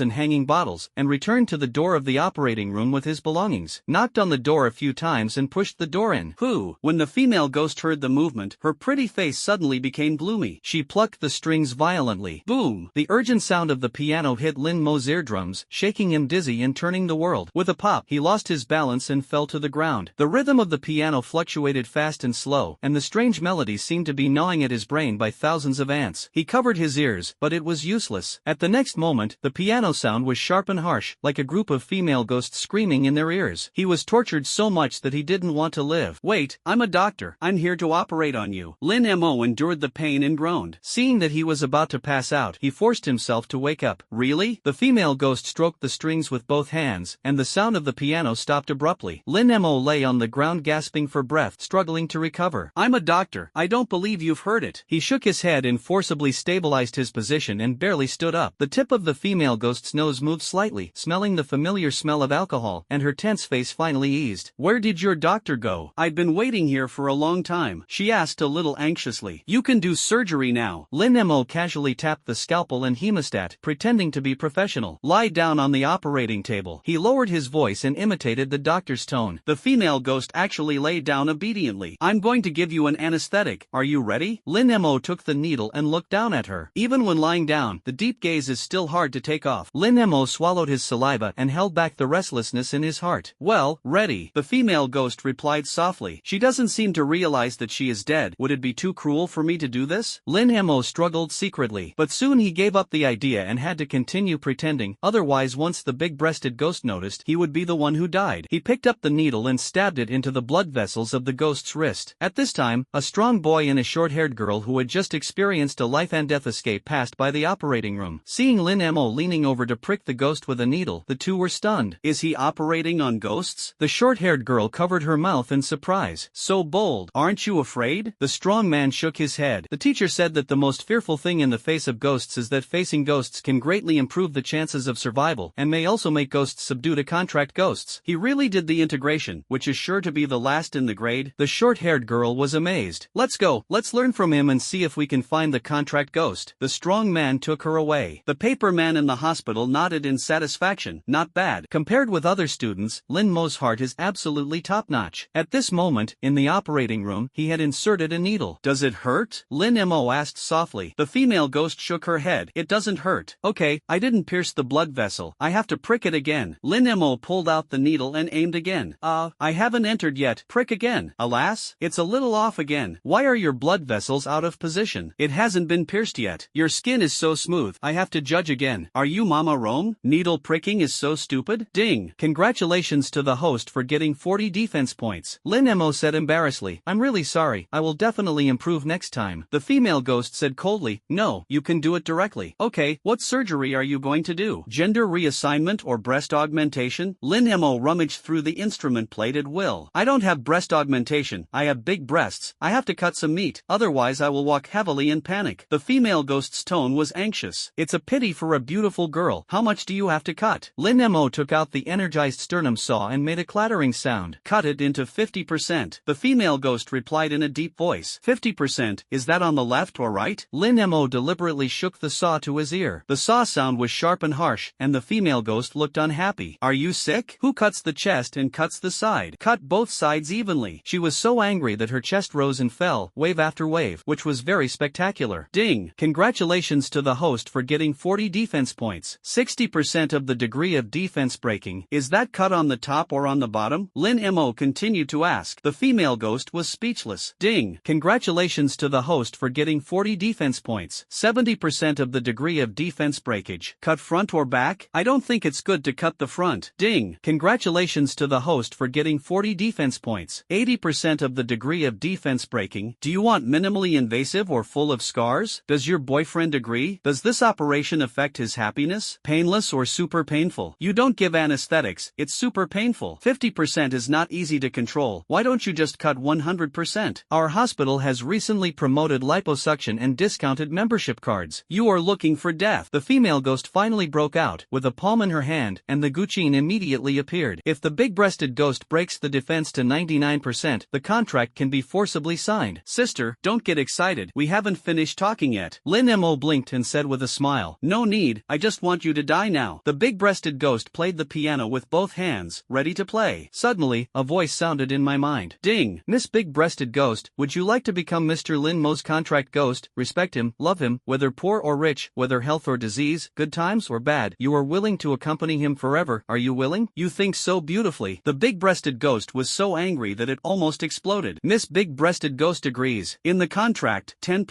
S1: and hanging bottles, and returned to the door of the operating room with his belongings, knocked on the door a few times and pushed the door in. Who? When the female ghost heard the movement, her pretty face suddenly became gloomy. She plucked the strings violently. Boom! The urgent sound of the piano hit Lin Mo's eardrums, shaking him dizzy and turning the world. With a pop, he lost his balance and fell to the ground. The rhythm of the piano fluctuated fast and slow, and the strange melody seemed to be gnawing at his brain by thousands of ants. He covered his ears, but it was useless. At the next moment, the piano sound was sharp and harsh, like a group of female ghosts screaming in their ears. He was tortured so much that he didn't want to live. Wait, I'm a doctor. I'm here to operate on you. Lin Mo endured the pain and groaned. Seeing that he was about to pass out, he forced himself to wake up. Really? The female ghost stroked the strings with both hands, and the sound of the piano stopped abruptly. Lin Mo lay on the ground gasping for breath, struggling to recover. I'm a doctor. I don't believe you've heard it. He shook his head and forcibly stabilized his position and barely stood up. The tip of the female ghost's nose moved slightly, smelling the familiar smell of alcohol, and her tense face finally eased. Where did your doctor go? I've been waiting here for a long time, she asked a little anxiously. You can do surgery now. Lin Mo casually tapped the scalpel and hemostat, pretending to be professional. Lie down on the operating table. He lowered his voice and imitated the doctor's tone. The female ghost actually lay down obediently. I'm going to give you an anesthetic. Are you ready? Lin Mo took the needle and looked down at her. Even when lying down, the deep gaze is still hard to take off. Lin Mo swallowed his saliva and held back the restlessness in his heart. Well, ready, the female ghost replied softly. She doesn't seem to realize that she is dead. Would it be too cruel for me to do this? Lin Mo struggled secretly, but soon he gave up the idea and had to continue pretending, otherwise once the big-breasted ghost noticed, he would be the one who died. He picked up the needle and stabbed it into the blood vessels of the ghost's wrist. At this time, a strong boy and a short-haired girl who had just experienced a life-and-death escape passed by the operating room. Seeing Lin Mo leaning over to prick the ghost with a needle, the two were stunned. Is he operating on ghosts? The short-haired girl covered her mouth in surprise. So bold. Aren't you afraid? The strong man shook his head. The teacher said that the most fearful thing in the face of ghosts is that facing ghosts can greatly improve the chances of survival and may also make ghosts subdue to contract ghosts. He really did the integration, which is sure to be the last in the grade. The short-haired girl was amazed. Let's go. Let's learn from him and see if we can find the contract ghost. The strong man took her away. The paper man in the hospital nodded in satisfaction. Not bad. Compared with other students, Lin Mo's heart is absolutely top-notch. At this moment, in the operating room, he had inserted a needle. Does it hurt? Lin Mo asked softly. The female ghost shook her head. It doesn't hurt. Okay, I didn't pierce the blood vessel. I have to prick it again. Lin Mo pulled out the needle and aimed again. I haven't entered yet. Prick again. Alas, it's a little off again. Why are your blood vessels out of position? It hasn't been pierced yet. Your skin is so smooth. I have to judge again. Are you Mama Rome? Needle pricking is so stupid. Ding. Congratulations to the host for getting 40 defense points. Lin Mo said embarrassedly. I'm really sorry. I will definitely improve next time. The female ghost said coldly. No, you can do it directly. Okay, what surgery are you going to do? Gender reassignment or breast augmentation? Lin Mo rummaged through the instrument plate at will. I don't have breast augmentation. I have big breasts. I have to cut some meat. Otherwise I will walk heavily in panic. The female ghost's tone was anxious. It's a pity for a beautiful girl. How much do you have to cut? Lin Mo took out the energized sternum saw and made a clattering sound. Cut it into 50%. The female ghost replied in a deep voice. 50%, is that on the left or right? Lin Mo deliberately shook the saw to his ear. The saw sound was sharp and harsh, and the female ghost looked unhappy. Are you sick? Who cuts the chest and cuts the side? Cut both sides evenly. She was so angry that her chest rose and fell, wave after wave. wave, which was very spectacular. Ding! Congratulations to the host for getting 40 defense points. 60% of the degree of defense breaking. Is that cut on the top or on the bottom? Lin Mo continued to ask. The female ghost was speechless. Ding! Congratulations to the host for getting 40 defense points. 70% of the degree of defense breakage. Cut front or back? I don't think it's good to cut the front. Ding! Congratulations to the host for getting 40 defense points. 80% of the degree of defense breaking. Do you want minimally invasive or full of scars? Does your boyfriend agree? Does this operation affect his happiness? Painless or super painful? You don't give anesthetics, it's super painful. 50% is not easy to control. Why don't you just cut 100%? Our hospital has recently promoted liposuction and discounted membership cards. You are looking for death. The female ghost finally broke out, with a palm in her hand, and the guqin immediately appeared. If the big-breasted ghost breaks the defense to 99%, the contract can be forcibly signed. Sister, don't get excited. We haven't finished talking yet. Lin Mo blinked and said with a smile, no need, I just want you to die now. The big-breasted ghost played the piano with both hands, ready to play. Suddenly, a voice sounded in my mind. Ding! Miss Big-Breasted Ghost, would you like to become Mr. Lin Mo's contract ghost? Respect him, love him, whether poor or rich, whether health or disease, good times or bad. You are willing to accompany him forever, are you willing? You think so beautifully. The big-breasted ghost was so angry that it almost exploded. Miss Big-Breasted Ghost agrees. In the contract, 10%,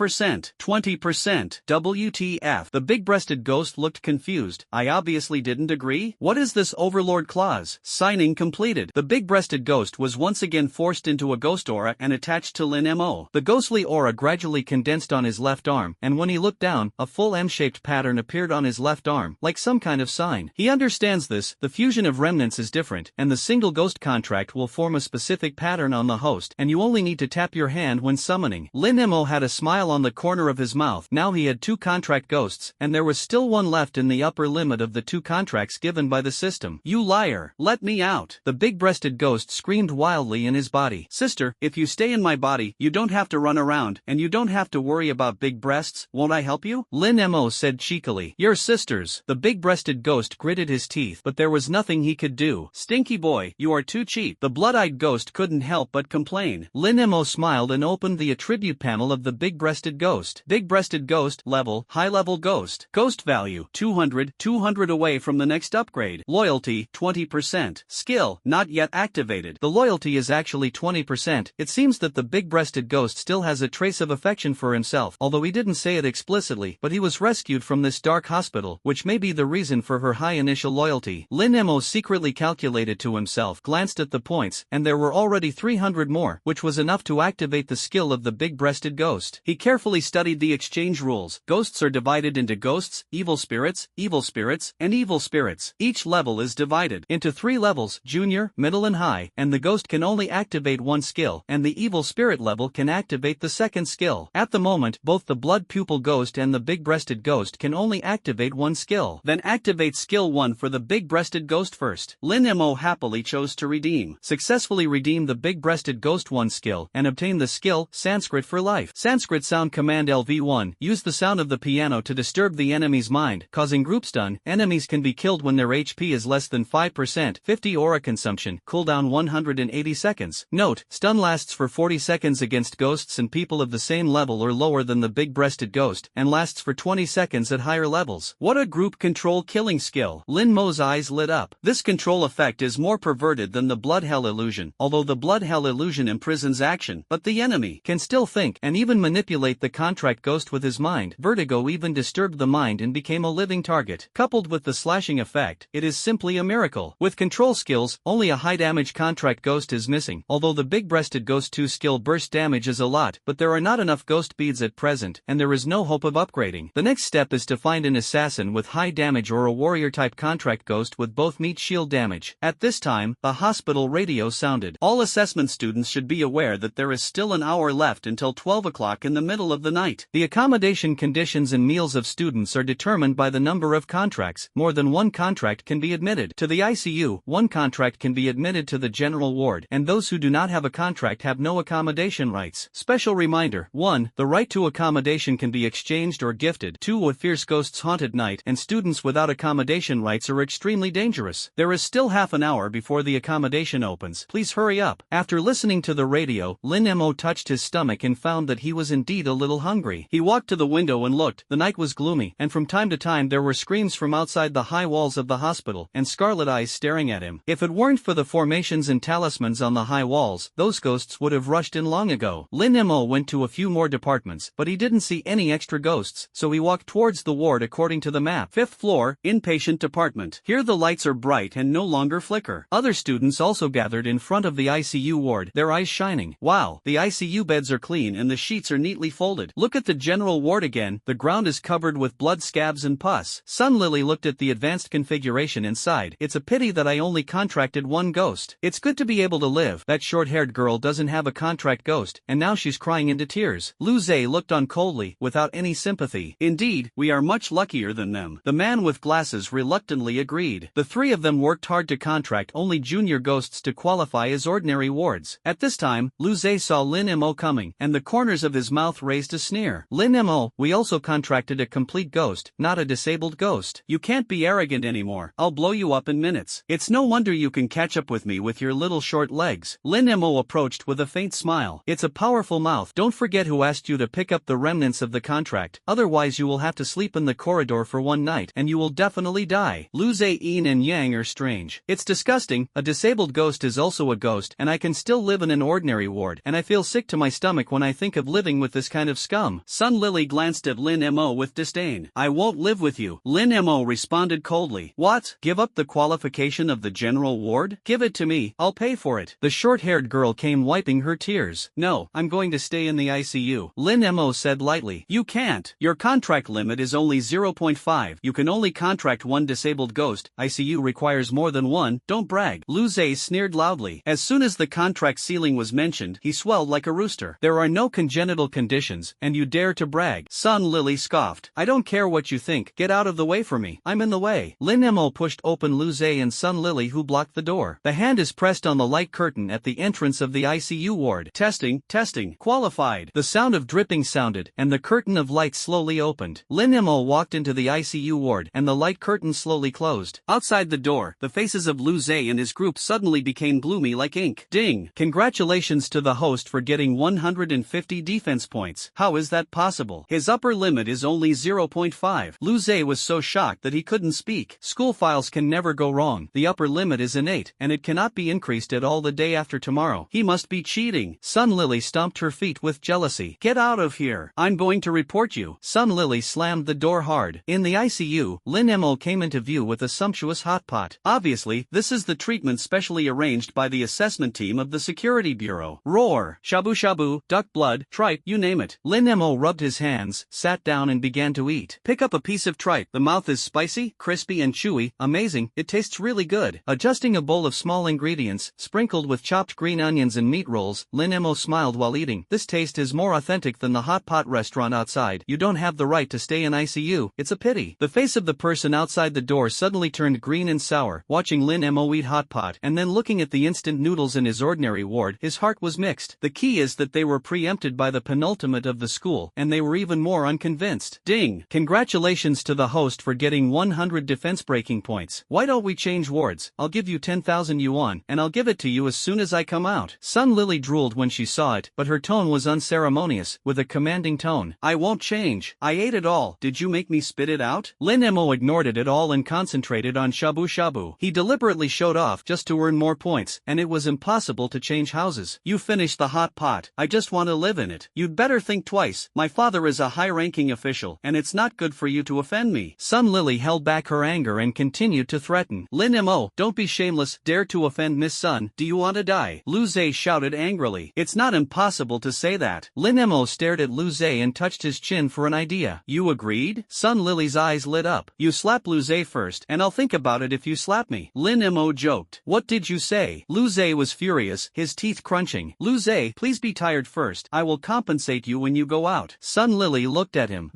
S1: 20%, WTF. The big-breasted ghost looked confused. I obviously didn't agree. What is this overlord clause? Signing completed. The big-breasted ghost was once again forced into a ghost aura and attached to Lin Mo. The ghostly aura gradually condensed on his left arm, and when he looked down, a full M-shaped pattern appeared on his left arm, like some kind of sign. He understands this, the fusion of remnants is different, and the single ghost contract will form a specific pattern on the host, and you only need to tap your hand when summoning. Lin Mo had a smile on the corner of his mouth. Now he had 2 contract ghosts, and there was still one left in the upper limit of the 2 contracts given by the system. You liar! Let me out! The big-breasted ghost screamed wildly in his body. Sister, if you stay in my body, you don't have to run around, and you don't have to worry about big breasts. Won't I help you? Lin Mo said cheekily. Your sisters. The big-breasted ghost gritted his teeth, but there was nothing he could do. Stinky boy, you are too cheap. The blood-eyed ghost couldn't help but complain. Lin Mo smiled and opened the attribute panel of the big-breasted ghost. Big-breasted ghost, level, high-level ghost. Ghost value, 200, 200 away from the next upgrade. Loyalty, 20%. Skill, not yet activated. The loyalty is actually 20%. It seems that the big-breasted ghost still has a trace of affection for himself, although he didn't say it explicitly, but he was rescued from this dark hospital, which may be the reason for her high initial loyalty. Lin Mo secretly calculated to himself, glanced at the points, and there were already 300 more, which was enough to activate the skill of the big-breasted ghost. He carefully studied the exchange rules. Ghosts are divided into ghosts, evil spirits, and evil spirits. Each level is divided into 3 levels, junior, middle and high, and the ghost can only activate one skill, and the evil spirit level can activate the second skill. At the moment, both the blood pupil ghost and the big-breasted ghost can only activate one skill. Then activate skill 1 for the big-breasted ghost first. Lin Mo happily chose to successfully redeem the big-breasted ghost 1 skill, and obtain the skill, Sanskrit for life. Sanskrit sound command LV1, use the sound of the piano to disturb the enemy's mind, causing group stun. Enemies can be killed when their HP is less than 5%, 50 aura consumption, cooldown 180 seconds. Note, stun lasts for 40 seconds against ghosts and people of the same level or lower than the big-breasted ghost, and lasts for 20 seconds at higher levels. What a group control killing skill! Lin Mo's eyes lit up. This control effect is more perverted than the blood hell illusion, although the blood hell illusion imprisons action, but the enemy can still think and even manipulate the contract ghost with his mind. Vertigo even disturbed the mind and became a living target. Coupled with the slashing effect, it is simply a miracle. With control skills, only a high-damage contract ghost is missing, although the big-breasted ghost 2 skill burst damage is a lot, but there are not enough ghost beads at present, and there is no hope of upgrading. The next step is to find an assassin with high damage or a warrior-type contract ghost with both meat shield damage. At this time, the hospital radio sounded. All assessment students should be aware that there is still an hour left until 12 o'clock in the middle of the night. The accommodation conditions and meals of students are determined by the number of contracts. More than one contract can be admitted to the ICU, one contract can be admitted to the general ward, and those who do not have a contract have no accommodation rights. Special reminder: 1. The right to accommodation can be exchanged or gifted. 2. A fierce ghosts haunt at night, and students without accommodation rights are extremely dangerous. There is still half an hour before the accommodation opens. Please hurry up. After listening to the radio, Lin Mo touched his stomach and and found that he was indeed a little hungry. He walked to the window and looked. The night was gloomy, and from time to time there were screams from outside the high walls of the hospital, and scarlet eyes staring at him. If it weren't for the formations and talismans on the high walls, those ghosts would have rushed in long ago. Lin Mo went to a few more departments, but he didn't see any extra ghosts, so he walked towards the ward according to the map. 5th floor, inpatient department. Here the lights are bright and no longer flicker. Other students also gathered in front of the ICU ward, their eyes shining. Wow, the ICU beds are clean and the sheets are neatly folded. Look at the general ward again, the ground is covered with blood scabs and pus. Sun Lily looked at the advanced configuration inside. It's a pity that I only contracted one ghost. It's good to be able to live. That short-haired girl doesn't have a contract ghost, and now she's crying into tears. Lu Zhe looked on coldly, without any sympathy. Indeed, we are much luckier than them. The man with glasses reluctantly agreed. The three of them worked hard to contract only junior ghosts to qualify as ordinary wards. At this time, Lu Zhe saw Lin Mo coming, and the corners of his mouth raised a sneer. Lin Mo, we also contracted a complete ghost, not a disabled ghost. You can't be arrogant anymore. I'll blow you up in minutes. It's no wonder you can catch up with me with your little short legs. Lin Mo approached with a faint smile. It's a powerful mouth. Don't forget who asked you to pick up the remnants of the contract, otherwise you will have to sleep in the corridor for one night and you will definitely die. Lu Zhe, Yin and Yang are strange. It's disgusting. A disabled ghost is also a ghost, and I can still live in an ordinary ward, and I feel sick to my stomach when I think of living with this kind of scum. Sun Lily glanced at Lin Mo with disdain. I won't live with you. Lin Mo responded coldly. What? Give up the qualification of the general ward? Give it to me. I'll pay for it. The short-haired girl came wiping her tears. No, I'm going to stay in the ICU. Lin Mo said lightly. You can't. Your contract limit is only 0.5. You can only contract one disabled ghost. ICU requires more than one. Don't brag. Lu Zhe sneered loudly. As soon as the contract ceiling was mentioned, he swelled like a rooster. There are no congenital conditions, and you dare to brag. Sun Lily scoffed. I don't care what you think. Get out of the way for me. I'm in the way. Lin Mo pushed open Lu Zhe and Sun Lily, who blocked the door. The hand is pressed on the light curtain at the entrance of the ICU ward. Testing, testing. Qualified. The sound of dripping sounded, and the curtain of light slowly opened. Lin Mo walked into the ICU ward, and the light curtain slowly closed. Outside the door, the faces of Lu Zhe and his group suddenly became gloomy like ink. Ding! Congratulations to the host for getting 150 defense points. How is that possible? His upper limit is only 0.5. Lu Zhe was so shocked that he couldn't speak. School files can never go wrong. The upper limit is innate, and it cannot be increased at all the day after tomorrow. He must be cheating. Sun Lily stomped her feet with jealousy. Get out of here. I'm going to report you. Sun Lily slammed the door hard. In the ICU, Lin Mo came into view with a sumptuous hot pot. Obviously, this is the treatment specially arranged by the assessment team of the Security Bureau. Roar, shabu shabu, duck blood, tripe, you name it. Lin Mo rubbed his hands, sat down and began to eat. Pick up a piece of tripe. The mouth is spicy, crispy and chewy. Amazing, it tastes really good. Adjusting a bowl of small ingredients, sprinkled with chopped green onions and meat rolls, Lin Mo smiled while eating. This taste is more authentic than the hot pot restaurant outside. You don't have the right to stay in ICU. It's a pity. The face of the person outside the door suddenly turned green and sour. Watching Lin Mo eat hot pot and then looking at the instant noodles in his ordinary ward, his heart was mixed. The key is that they were preempted by the penultimate of the school, and they were even more unconvinced. Ding! Congratulations to the host for getting 100 defense breaking points. Why don't we change wards? I'll give you 10,000 yuan, and I'll give it to you as soon as I come out. Sun Lily drooled when she saw it, but her tone was unceremonious, with a commanding tone. I won't change. I ate it all. Did you make me spit it out? Lin Mo ignored it at all and concentrated on shabu shabu. He deliberately showed off just to earn more points, and it was impossible to change houses. You finished the hot pot. I just want to live in it. You'd better think twice. My father is a high-ranking official, and it's not good for you to offend me. Sun Lily held back her anger and continued to threaten. Lin Mo, don't be shameless. Dare to offend Miss Sun. Do you want to die? Lu Zhe shouted angrily. It's not impossible to say that. Lin Mo stared at Lu Zhe and touched his chin for an idea. You agreed? Sun Lily's eyes lit up. You slap Lu Zhe first, and I'll think about it if you slap me. Lin Mo joked. What did you say? Lu Zhe was furious, his teeth crunching. Lu Zhe, please be tired first. I will compensate you when you go out. Sun Lily looked at him.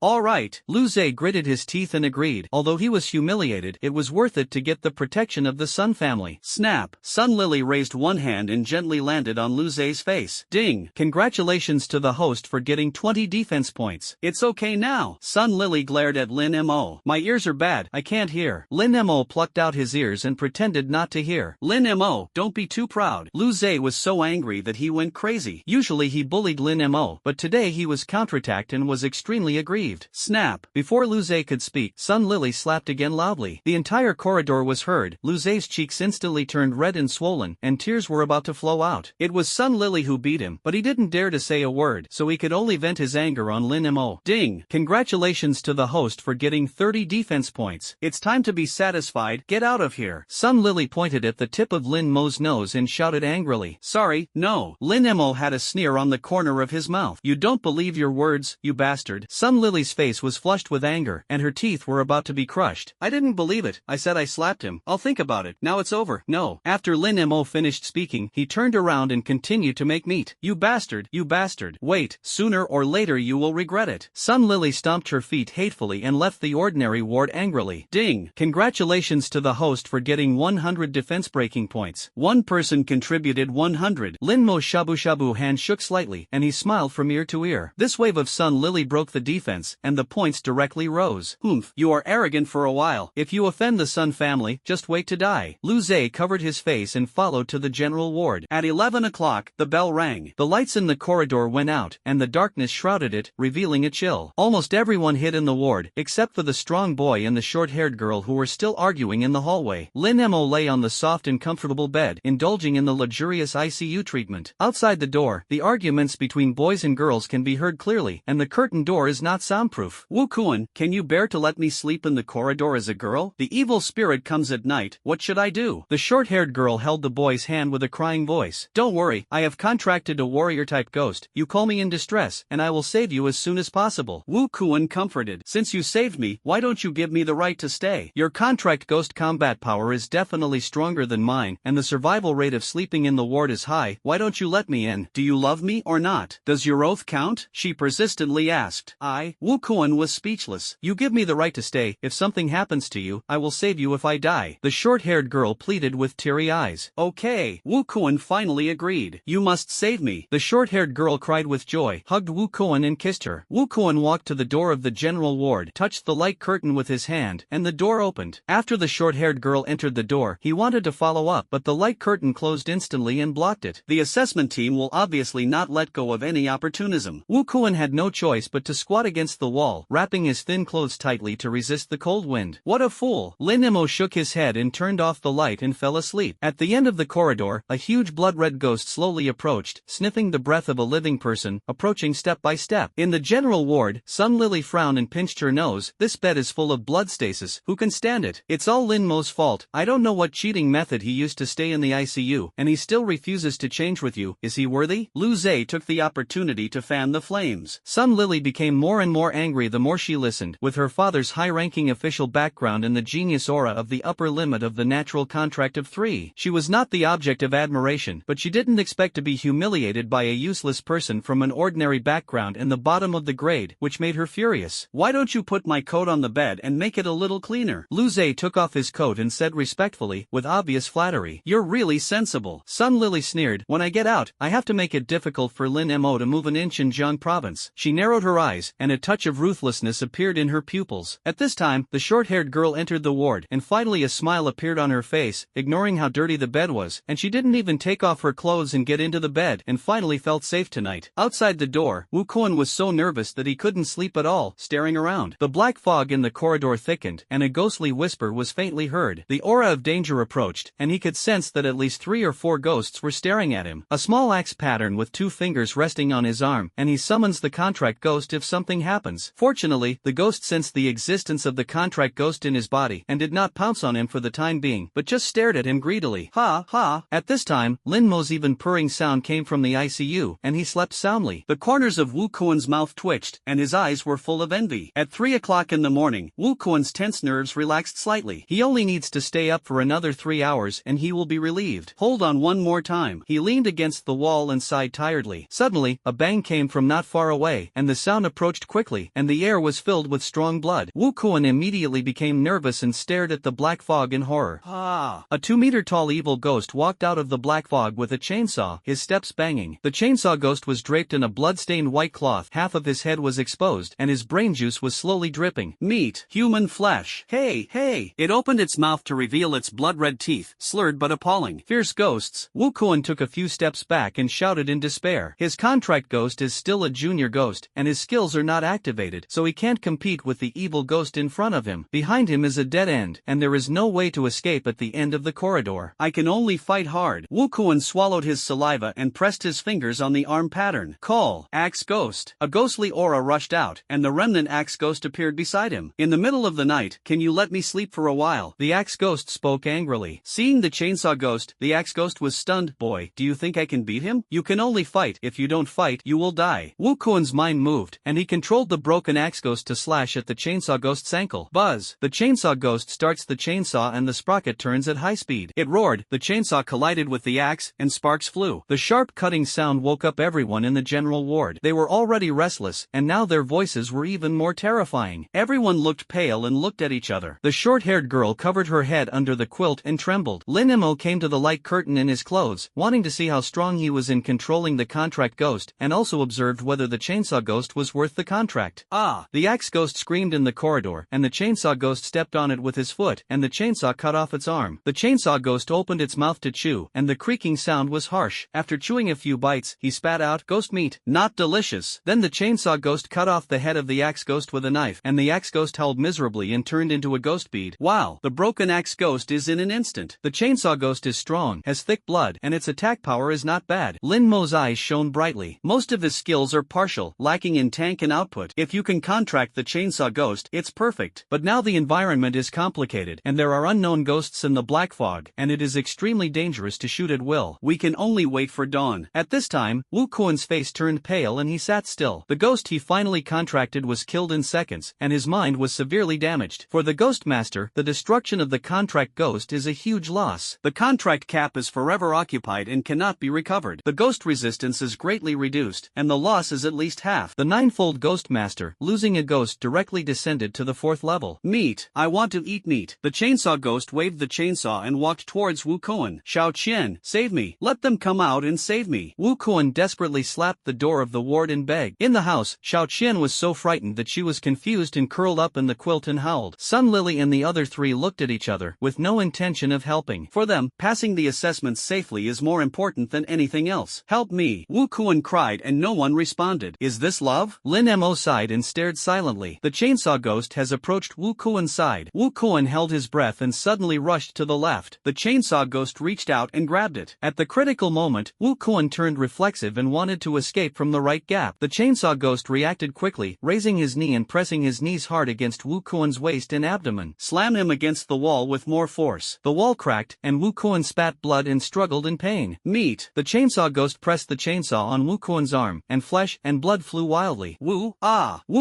S1: All right. Lu Zhe gritted his teeth and agreed. Although he was humiliated, it was worth it to get the protection of the Sun family. Snap. Sun Lily raised one hand and gently landed on Lu Zhe's face. Ding. Congratulations to the host for getting 20 defense points. It's okay now. Sun Lily glared at Lin Mo. My ears are bad. I can't hear. Lin Mo plucked out his ears and pretended not to hear. Lin Mo, don't be too proud. Lu Zhe was so angry that he went crazy. Usually Usually he bullied Lin Mo, but today he was counterattacked and was extremely aggrieved. Snap! Before Lu Zhe could speak, Sun Lily slapped again loudly. The entire corridor was heard. Lu Zhe's cheeks instantly turned red and swollen, and tears were about to flow out. It was Sun Lily who beat him, but he didn't dare to say a word, so he could only vent his anger on Lin Mo. Ding! Congratulations to the host for getting 30 defense points. It's time to be satisfied. Get out of here. Sun Lily pointed at the tip of Lin Mo's nose and shouted angrily. Sorry, no. Lin Mo had a sneer on the corner of his mouth. You don't believe your words, you bastard. Sun Lily's face was flushed with anger, and her teeth were about to be crushed. I didn't believe it. I said I slapped him. I'll think about it. Now it's over. No. After Lin Mo finished speaking, he turned around and continued to make meat. You bastard. You bastard. Wait. Sooner or later you will regret it. Sun Lily stomped her feet hatefully and left the ordinary ward angrily. Ding. Congratulations to the host for getting 100 defense breaking points. One person contributed 100. Lin Mo's shabu-shabu hand shook slightly, and he smiled from ear to ear. This wave of Sun Lily broke the defense, and the points directly rose. Humph, you are arrogant for a while. If you offend the Sun family, just wait to die. Lu Zhe covered his face and followed to the general ward. At 11 o'clock, the bell rang. The lights in the corridor went out, and the darkness shrouded it, revealing a chill. Almost everyone hid in the ward, except for the strong boy and the short-haired girl who were still arguing in the hallway. Lin Mo lay on the soft and comfortable bed, indulging in the luxurious ICU treatment. Outside the door, the arguments between boys and girls can be heard clearly, and the curtain door is not soundproof. Wu Kuan, can you bear to let me sleep in the corridor as a girl? The evil spirit comes at night. What should I do? The short-haired girl held the boy's hand with a crying voice. Don't worry, I have contracted a warrior-type ghost. You call me in distress, and I will save you as soon as possible. Wu Kuan comforted. Since you saved me, why don't you give me the right to stay? Your contract ghost combat power is definitely stronger than mine, and the survival rate of sleeping in the ward is high. Why don't you let me in? Do you love me or not? Does your oath count? She persistently asked. Wu Kuan was speechless. You give me the right to stay. If something happens to you, I will save you if I die. The short-haired girl pleaded with teary eyes. Okay. Wu Kuan finally agreed. You must save me. The short-haired girl cried with joy, hugged Wu Kuan and kissed her. Wu Kuan walked to the door of the general ward, touched the light curtain with his hand, and the door opened. After the short-haired girl entered the door, he wanted to follow up, but the light curtain closed instantly and blocked it. The assessment team will obviously not let go of any opportunism. Wu Kuan had no choice but to squat against the wall, wrapping his thin clothes tightly to resist the cold wind. What a fool! Lin Mo shook his head and turned off the light and fell asleep. At the end of the corridor, a huge blood-red ghost slowly approached, sniffing the breath of a living person, approaching step by step. In the general ward, Sun Lily frowned and pinched her nose. This bed is full of blood stasis. Who can stand it? It's all Lin Mo's fault. I don't know what cheating method he used to stay in the ICU, and he still refuses to change with you. Is he worthy? Lu Zhe took the opportunity to fan the flames. Sun Lily became more and more angry the more she listened. With her father's high-ranking official background and the genius aura of the upper limit of the natural contract of 3, she was not the object of admiration, but she didn't expect to be humiliated by a useless person from an ordinary background in the bottom of the grade, which made her furious. Why don't you put my coat on the bed and make it a little cleaner? Lu Zhe took off his coat and said respectfully, with obvious flattery, You're really sensible. Sun Lily sneered. When I get out, I have to make it difficult for Lin Mo to move an inch in Jiang province. She narrowed her eyes, and a touch of ruthlessness appeared in her pupils. At this time, the short-haired girl entered the ward, and finally a smile appeared on her face, ignoring how dirty the bed was, and she didn't even take off her clothes and get into the bed, and finally felt safe tonight. Outside the door, Wu Kuan was so nervous that he couldn't sleep at all, staring around. The black fog in the corridor thickened, and a ghostly whisper was faintly heard. The aura of danger approached, and he could sense that at least 3 or 4 ghosts were staring at him. A small axe pattern with 2 fingers resting on his arm, and he summons the contract ghost if something happens. Fortunately, the ghost sensed the existence of the contract ghost in his body and did not pounce on him for the time being, but just stared at him greedily. Ha ha! At this time, Lin Mo's even purring sound came from the ICU, and he slept soundly. The corners of Wu Kuan's mouth twitched, and his eyes were full of envy. At 3 o'clock in the morning, Wu Kuan's tense nerves relaxed slightly. He only needs to stay up for another 3 hours and he will be relieved. Hold on one more time. He leaned against the wall and sighed tiredly. Suddenly, a bang came from not far away, and the sound approached quickly, and the air was filled with strong blood. Wu Kuan immediately became nervous and stared at the black fog in horror. A 2-meter-tall evil ghost walked out of the black fog with a chainsaw, his steps banging. The chainsaw ghost was draped in a blood-stained white cloth, half of his head was exposed, and his brain juice was slowly dripping. Meat. Human flesh. Hey, hey! It opened its mouth to reveal its blood-red teeth, slurred but appalling. Fierce ghosts. Wu Kuan took a few steps back and shouted in despair. His contract ghost is still a junior ghost, and his skills are not activated, so he can't compete with the evil ghost in front of him. Behind him is a dead end, and there is no way to escape at the end of the corridor. I can only fight hard. Wu Kuan swallowed his saliva and pressed his fingers on the arm pattern. Call. Axe Ghost. A ghostly aura rushed out, and the remnant Axe Ghost appeared beside him. In the middle of the night, can you let me sleep for a while? The Axe Ghost spoke angrily. Seeing the Chainsaw Ghost, the Axe Ghost was stunned. Boy, do you think I can beat him? You can only fight. If you don't fight, you will die. Wu Kuan's mind moved, and he controlled the broken Axe Ghost to slash at the Chainsaw Ghost's ankle. Buzz! The Chainsaw Ghost starts the chainsaw and the sprocket turns at high speed. It roared, the chainsaw collided with the axe, and sparks flew. The sharp cutting sound woke up everyone in the general ward. They were already restless, and now their voices were even more terrifying. Everyone looked pale and looked at each other. The short-haired girl covered her head under the quilt and trembled. Lin Mo came to the light curtain in his clothes, wanting to see how strong he was in controlling the contract ghost, and also observed whether the chainsaw ghost was worth the contract. Ah! The axe ghost screamed in the corridor, and the chainsaw ghost stepped on it with his foot, and the chainsaw cut off its arm. The chainsaw ghost opened its mouth to chew, and the creaking sound was harsh. After chewing a few bites, he spat out, "Ghost meat, not delicious." Then the chainsaw ghost cut off the head of the axe ghost with a knife, and the axe ghost howled miserably and turned into a ghost bead. Wow! The broken axe ghost is in an instant. The chainsaw ghost is strong, has thick blood, and its attack power is not bad. Lin Mo's eyes shone brightly. Most of his skills are partial, lacking in tank and output. If you can contract the chainsaw ghost, it's perfect. But now the environment is complicated, and there are unknown ghosts in the black fog, and it is extremely dangerous to shoot at will. We can only wait for dawn. At this time, Wu Kuan's face turned pale and he sat still. The ghost he finally contracted was killed in seconds, and his mind was severely damaged. For the Ghost Master, the destruction of the contract ghost is a huge loss. The contract cap is forever occupied and cannot be recovered. The ghost resistance is greatly reduced, and the loss is at least half. The ninefold Ghost Master, losing a ghost, directly descended to the 4th level. Meat. I want to eat meat. The chainsaw ghost waved the chainsaw and walked towards Wu Kuan. Xiao Qian, save me. Let them come out and save me. Wu Kuan desperately slapped the door of the ward and begged. In the house, Xiao Qian was so frightened that she was confused and curled up in the quilt and howled. Sun Lily and the other three looked at each other, with no intention of helping. For them, passing the assessment safely is more important than anything else. Help me. Wu Kuan cried and no one responded. Is this love? Lin Mo sighed and stared silently. The chainsaw ghost has approached Wu Kuan's side. Wu Kuan held his breath and suddenly rushed to the left. The chainsaw ghost reached out and grabbed it. At the critical moment, Wu Kuan turned reflexive and wanted to escape from the right gap. The chainsaw ghost reacted quickly, raising his knee and pressing his knees hard against Wu Kuan's waist and abdomen. Slam him against the wall with more force. The wall cracked, and Wu Kuan spat blood and struggled in pain. Meat. The chainsaw ghost pressed the chainsaw on Wu Kuan's arm, and flesh and blood flew wildly. Wu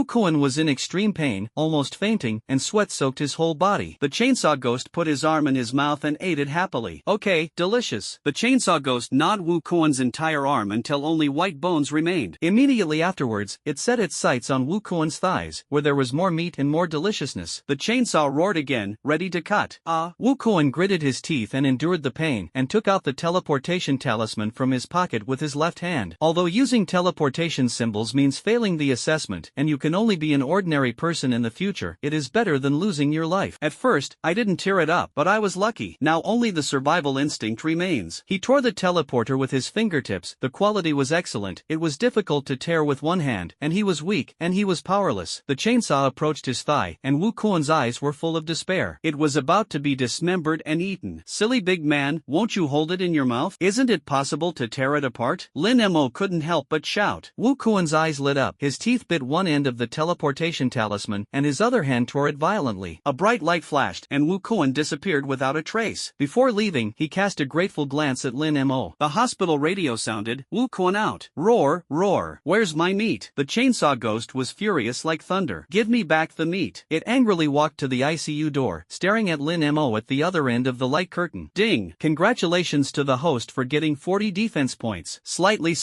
S1: Kuan was in extreme pain, almost fainting, and sweat soaked his whole body. The chainsaw ghost put his arm in his mouth and ate it happily. Okay, delicious. The chainsaw ghost gnawed Wu Kuan's entire arm until only white bones remained. Immediately afterwards, it set its sights on Wu Kuan's thighs, where there was more meat and more deliciousness. The chainsaw roared again, ready to cut. Wu Kuan gritted his teeth and endured the pain, and took out the teleportation talisman from his pocket with his left hand. Although using teleportation symbols means failing the assessment, and you can only be an ordinary person in the future, it is better than losing your life. At first, I didn't tear it up, but I was lucky. Now only the survival instinct remains. He tore the teleporter with his fingertips. The quality was excellent. It was difficult to tear with one hand, and he was weak, and he was powerless. The chainsaw approached his thigh, and Wu Kuan's eyes were full of despair. It was about to be dismembered and eaten. Silly big man, won't you hold it in your mouth? Isn't it possible to tear it apart? Lin Mo couldn't help but shout. Wu Kuan's eyes lit up. His teeth bit one end of the teleportation talisman, and his other hand tore it violently. A bright light flashed, and Wu Kuan disappeared without a trace. Before leaving, he cast a grateful glance at Lin Mo. The hospital radio sounded, Wu Kuan out. Roar, roar. Where's my meat? The chainsaw ghost was furious like thunder. Give me back the meat. It angrily walked to the ICU door, staring at Lin Mo at the other end of the light curtain. Ding! Congratulations to the host for getting 40 defense points. Slightly.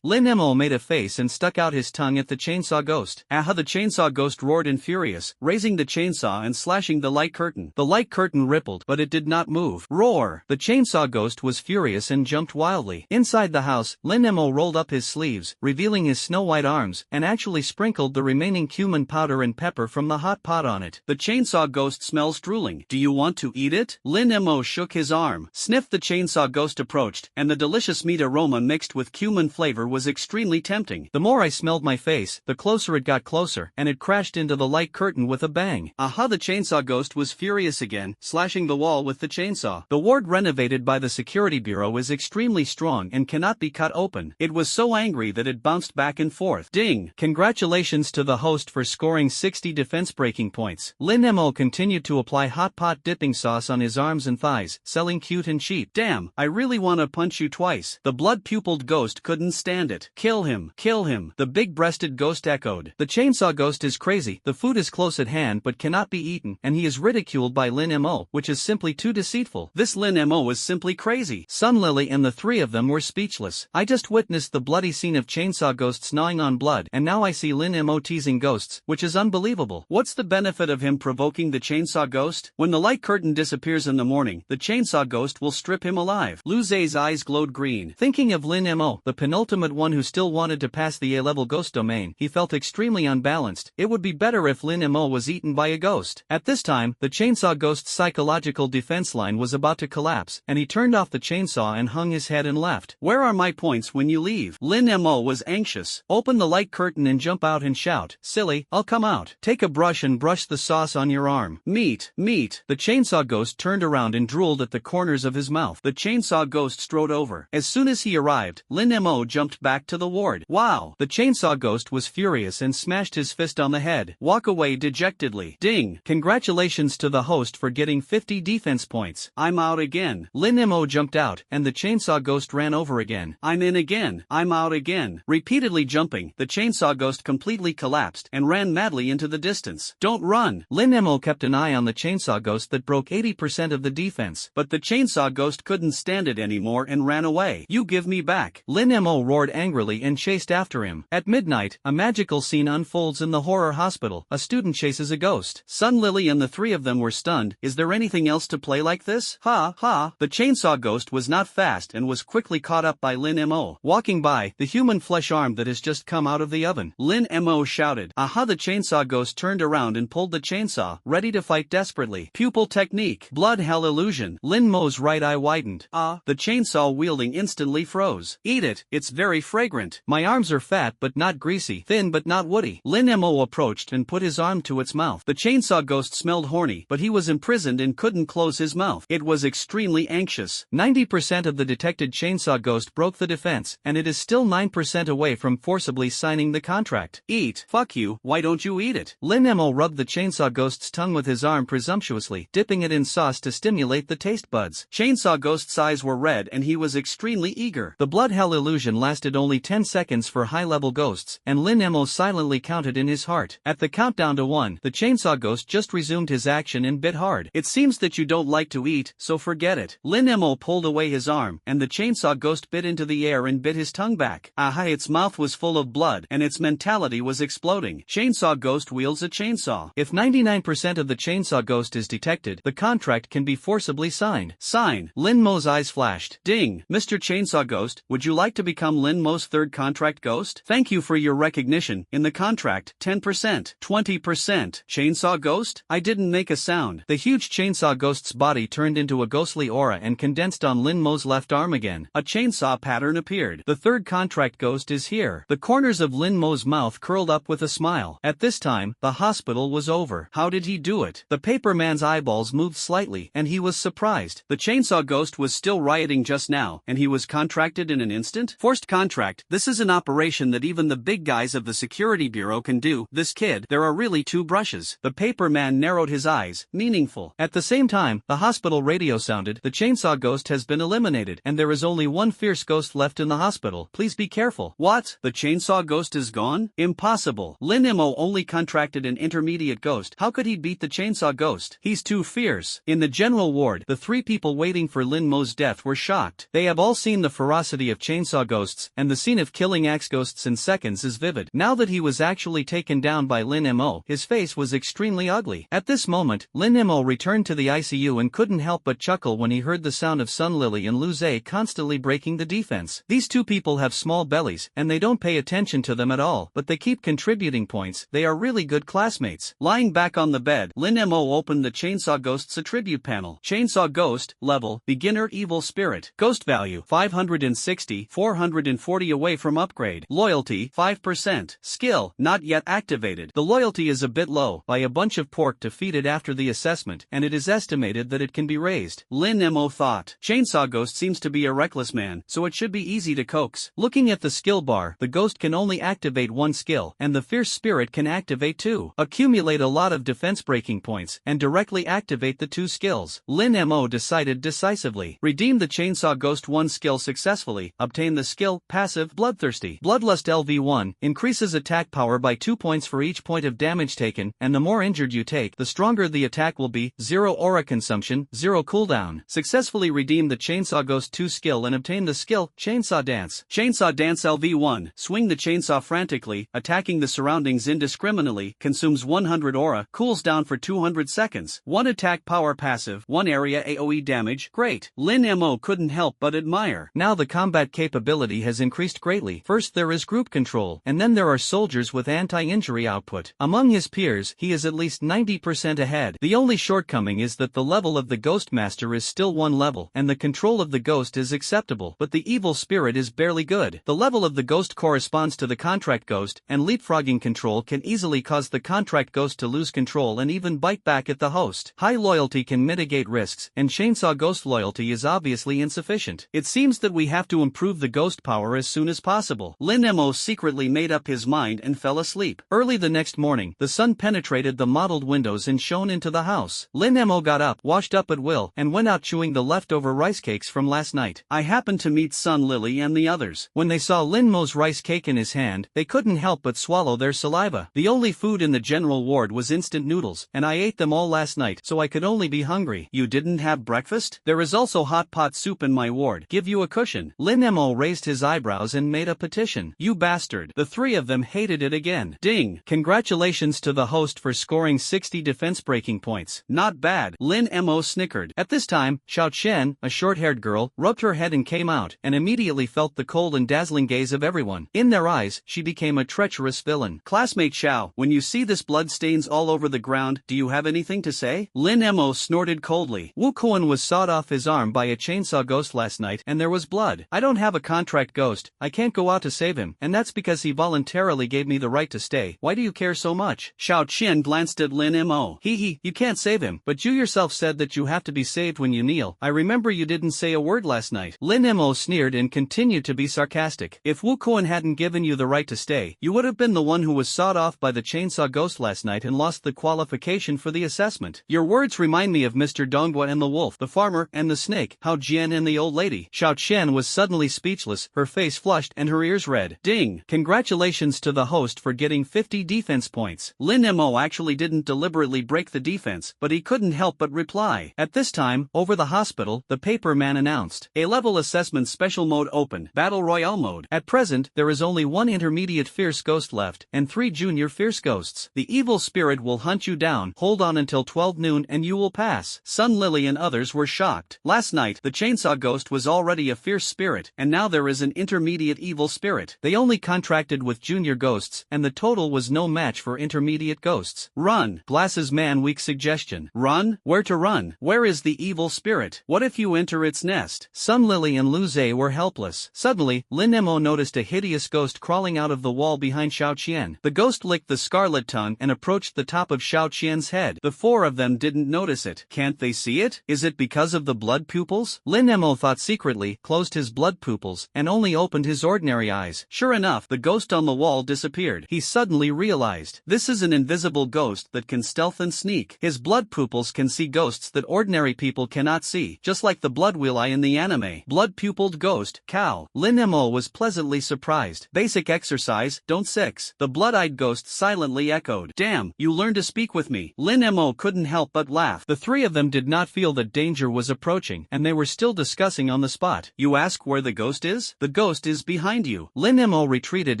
S1: Lin Mo made a face and stuck out his tongue at the chainsaw ghost. Aha! The chainsaw ghost roared in furious, raising the chainsaw and slashing the light curtain. The light curtain rippled, but it did not move. Roar! The chainsaw ghost was furious and jumped wildly. Inside the house, Lin Mo rolled up his sleeves, revealing his snow-white arms, and actually sprinkled the remaining cumin powder and pepper from the hot pot on it. The chainsaw ghost smells drooling. Do you want to eat it? Lin Mo shook his arm. Sniff! The chainsaw ghost approached, and the delicious meat aroma mixed mixed with cumin flavor was extremely tempting. The more I smelled my face, the closer it got closer, and it crashed into the light curtain with a bang. Aha! The chainsaw ghost was furious again, slashing the wall with the chainsaw. The ward renovated by the security bureau is extremely strong and cannot be cut open. It was so angry that it bounced back and forth. Ding! Congratulations to the host for scoring 60 defense breaking points. Lin Mo continued to apply hot pot dipping sauce on his arms and thighs, selling cute and cheap. Damn, I really wanna punch you twice. The blood-pupiled ghost couldn't stand it. Kill him, kill him, the big-breasted ghost echoed. The chainsaw ghost is crazy, the food is close at hand but cannot be eaten, and he is ridiculed by Lin Mo, which is simply too deceitful. This Lin Mo is simply crazy. Sun Lily and the three of them were speechless. I just witnessed the bloody scene of chainsaw ghosts gnawing on blood, and now I see Lin Mo teasing ghosts, which is unbelievable. What's the benefit of him provoking the chainsaw ghost? When the light curtain disappears in the morning, the chainsaw ghost will strip him alive. Lu Zhe's eyes glowed green. Thinking of Lin Mo, the penultimate one who still wanted to pass the A-level ghost domain, he felt extremely unbalanced. It would be better if Lin Mo was eaten by a ghost. At this time, the chainsaw ghost's psychological defense line was about to collapse, and he turned off the chainsaw and hung his head and left. Where are my points when you leave? Lin Mo was anxious. Open the light curtain and jump out and shout, silly, I'll come out. Take a brush and brush the sauce on your arm. Meat, meat. The chainsaw ghost turned around and drooled at the corners of his mouth. The chainsaw ghost strode over. As soon as he arrived, Lin Mo jumped back to the ward. Wow! The chainsaw ghost was furious and smashed his fist on the head. Walk away dejectedly. Ding! Congratulations to the host for getting 50 defense points. I'm out again. Lin Mo jumped out, and the chainsaw ghost ran over again. I'm in again. I'm out again. Repeatedly jumping, the chainsaw ghost completely collapsed and ran madly into the distance. Don't run! Lin Mo kept an eye on the chainsaw ghost that broke 80% of the defense, but the chainsaw ghost couldn't stand it anymore and ran away. You give me back! Lin Mo roared angrily and chased after him. At midnight, a magical scene unfolds in the horror hospital. A student chases a ghost. Sun Lily and the three of them were stunned. Is there anything else to play like this? Ha, ha! The chainsaw ghost was not fast and was quickly caught up by Lin Mo. Walking by, the human flesh arm that has just come out of the oven. Lin Mo shouted. Aha! The chainsaw ghost turned around and pulled the chainsaw, ready to fight desperately. Pupil technique. Blood hell illusion. Lin Mo's right eye widened. The chainsaw wielding instantly froze. Eat it, it's very fragrant. My arms are fat but not greasy, thin but not woody. Lin Mo approached and put his arm to its mouth. The chainsaw ghost smelled horny, but he was imprisoned and couldn't close his mouth. It was extremely anxious. 90% of the detected chainsaw ghost broke the defense, and it is still 9% away from forcibly signing the contract. Eat. Fuck you, why don't you eat it? Lin Mo rubbed the chainsaw ghost's tongue with his arm presumptuously, dipping it in sauce to stimulate the taste buds. Chainsaw ghost's eyes were red and he was extremely eager. The blood hell illusion lasted only 10 seconds for high-level ghosts, and Lin Mo silently counted in his heart. At the countdown to 1, the chainsaw ghost just resumed his action and bit hard. It seems that you don't like to eat, so forget it. Lin Mo pulled away his arm, and the chainsaw ghost bit into the air and bit his tongue back. Aha! Its mouth was full of blood, and its mentality was exploding. Chainsaw ghost wields a chainsaw. If 99% of the chainsaw ghost is detected, the contract can be forcibly signed. Sign. Lin Mo's eyes flashed. Ding! Mr. Chainsaw Ghost, would you like to become Lin Mo's third contract ghost? Thank you for your recognition. In the contract, 10%, 20%. Chainsaw Ghost? I didn't make a sound. The huge chainsaw ghost's body turned into a ghostly aura and condensed on Lin Mo's left arm again. A chainsaw pattern appeared. The third contract ghost is here. The corners of Lin Mo's mouth curled up with a smile. At this time, the hospital was over. How did he do it? The paper man's eyeballs moved slightly, and he was surprised. The chainsaw ghost was still rioting just now, and he was contracted in an instant? Forced contract. This is an operation that even the big guys of the security bureau can do. This kid, there are really two brushes. The paper man narrowed his eyes. Meaningful. At the same time, the hospital radio sounded. The chainsaw ghost has been eliminated, and there is only one fierce ghost left in the hospital. Please be careful. What? The chainsaw ghost is gone? Impossible. Lin Mo only contracted an intermediate ghost. How could he beat the chainsaw ghost? He's too fierce. In the general ward, the three people waiting for Lin Mo's death were shocked. They have all seen the ferocity of chainsaw ghosts, and the scene of killing axe ghosts in seconds is vivid. Now that he was actually taken down by Lin Mo, his face was extremely ugly. At this moment, Lin Mo returned to the ICU and couldn't help but chuckle when he heard the sound of Sun Lily and Lu Zhe constantly breaking the defense. These two people have small bellies, and they don't pay attention to them at all, but they keep contributing points. They are really good classmates. Lying back on the bed, Lin Mo opened the chainsaw ghost's attribute panel. Chainsaw ghost, level, beginner evil spirit. Ghost value, 506 60, 440 away from upgrade. Loyalty, 5%. Skill, not yet activated. The loyalty is a bit low. Buy a bunch of pork to feed it after the assessment, and it is estimated that it can be raised. Lin Mo thought. Chainsaw Ghost seems to be a reckless man, so it should be easy to coax. Looking at the skill bar, the ghost can only activate one skill, and the fierce spirit can activate two. Accumulate a lot of defense breaking points, and directly activate the two skills. Lin Mo decided decisively. Redeem the Chainsaw Ghost 1 skill successfully. Obtain the skill, passive, Bloodthirsty. Bloodlust LV1, increases attack power by 2 points for each point of damage taken, and the more injured you take, the stronger the attack will be. 0 aura consumption, 0 cooldown. Successfully redeem the Chainsaw Ghost 2 skill and obtain the skill, Chainsaw Dance. Chainsaw Dance LV1, swing the chainsaw frantically, attacking the surroundings indiscriminately, consumes 100 aura, cools down for 200 seconds. 1 attack power passive, 1 area AoE damage. Great. Lin Mo couldn't help but admire. Now the combat capability has increased greatly. First there is group control, and then there are soldiers with anti-injury output. Among his peers, he is at least 90% ahead. The only shortcoming is that the level of the Ghost Master is still 1 level, and the control of the ghost is acceptable, but the evil spirit is barely good. The level of the ghost corresponds to the contract ghost, and leapfrogging control can easily cause the contract ghost to lose control and even bite back at the host. High loyalty can mitigate risks, and Chainsaw Ghost loyalty is obviously insufficient. It seems that we have to improve the ghost power as soon as possible. Lin Mo secretly made up his mind and fell asleep. Early the next morning, the sun penetrated the mottled windows and shone into the house. Lin Mo got up, washed up at will, and went out chewing the leftover rice cakes from last night. I happened to meet Sun Lily and the others. When they saw Lin Mo's rice cake in his hand, they couldn't help but swallow their saliva. The only food in the general ward was instant noodles, and I ate them all last night, so I could only be hungry. You didn't have breakfast? There is also hot pot soup in my ward. Give you a cushion. Lin Mo raised his eyebrows and made a petition. You bastard. The three of them hated it again. Ding. Congratulations to the host for scoring 60 defense breaking points. Not bad. Lin Mo snickered. At this time, Xiao Chen, a short-haired girl, rubbed her head and came out, and immediately felt the cold and dazzling gaze of everyone. In their eyes, she became a treacherous villain. Classmate Xiao, when you see this blood stains all over the ground, do you have anything to say? Lin Mo snorted coldly. Wu Kuan was sawed off his arm by a chainsaw ghost last night, and there was blood. I don't have a contract ghost, I can't go out to save him, and that's because he voluntarily gave me the right to stay. Why do you care so much? Xiao Chen glanced at Lin Mo. You can't save him, but you yourself said that you have to be saved when you kneel. I remember you didn't say a word last night. Lin Mo sneered and continued to be sarcastic. If Wu Kuan hadn't given you the right to stay, you would have been the one who was sawed off by the chainsaw ghost last night and lost the qualification for the assessment. Your words remind me of Mr. Donghua and the wolf, the farmer and the snake, Hao Jian and the old lady. Xiao Chen was suddenly speechless, her face flushed and her ears red. Ding! Congratulations to the host for getting 50 defense points. Lin Mo actually didn't deliberately break the defense, but he couldn't help but reply. At this time, over the hospital, the paper man announced, A-level assessment special mode open, Battle Royale mode. At present, there is only 1 intermediate fierce ghost left, and 3 junior fierce ghosts. The evil spirit will hunt you down, hold on until 12 noon and you will pass. Sun Lily and others were shocked. Last night, the chainsaw ghost was already a fierce spirit, and now there is an intermediate evil spirit. They only contracted with junior ghosts, and the total was no match for intermediate ghosts. Run. Glasses man weak suggestion. Run? Where to run? Where is the evil spirit? What if you enter its nest? Sun Lily and Lu Zhe were helpless. Suddenly, Lin Mo noticed a hideous ghost crawling out of the wall behind Xiao Qian. The ghost licked the scarlet tongue and approached the top of Xiao Qian's head. The 4 of them didn't notice it. Can't they see it? Is it because of the blood pupils? Lin Mo thought secretly, closed his blood pupils, and only opened his ordinary eyes. Sure enough, the ghost on the wall disappeared. He suddenly realized, this is an invisible ghost that can stealth and sneak. His blood pupils can see ghosts that ordinary people cannot see, just like the blood wheel eye in the anime. Blood-pupiled ghost, cow. Lin Mo was pleasantly surprised. Basic exercise, don't 6. The blood-eyed ghost silently echoed. Damn, you learned to speak with me. Lin Mo couldn't help but laugh. The 3 of them did not feel that danger was approaching, and they were still discussing on the spot. You ask where the ghost is? The ghost is behind you. Lin Mo retreated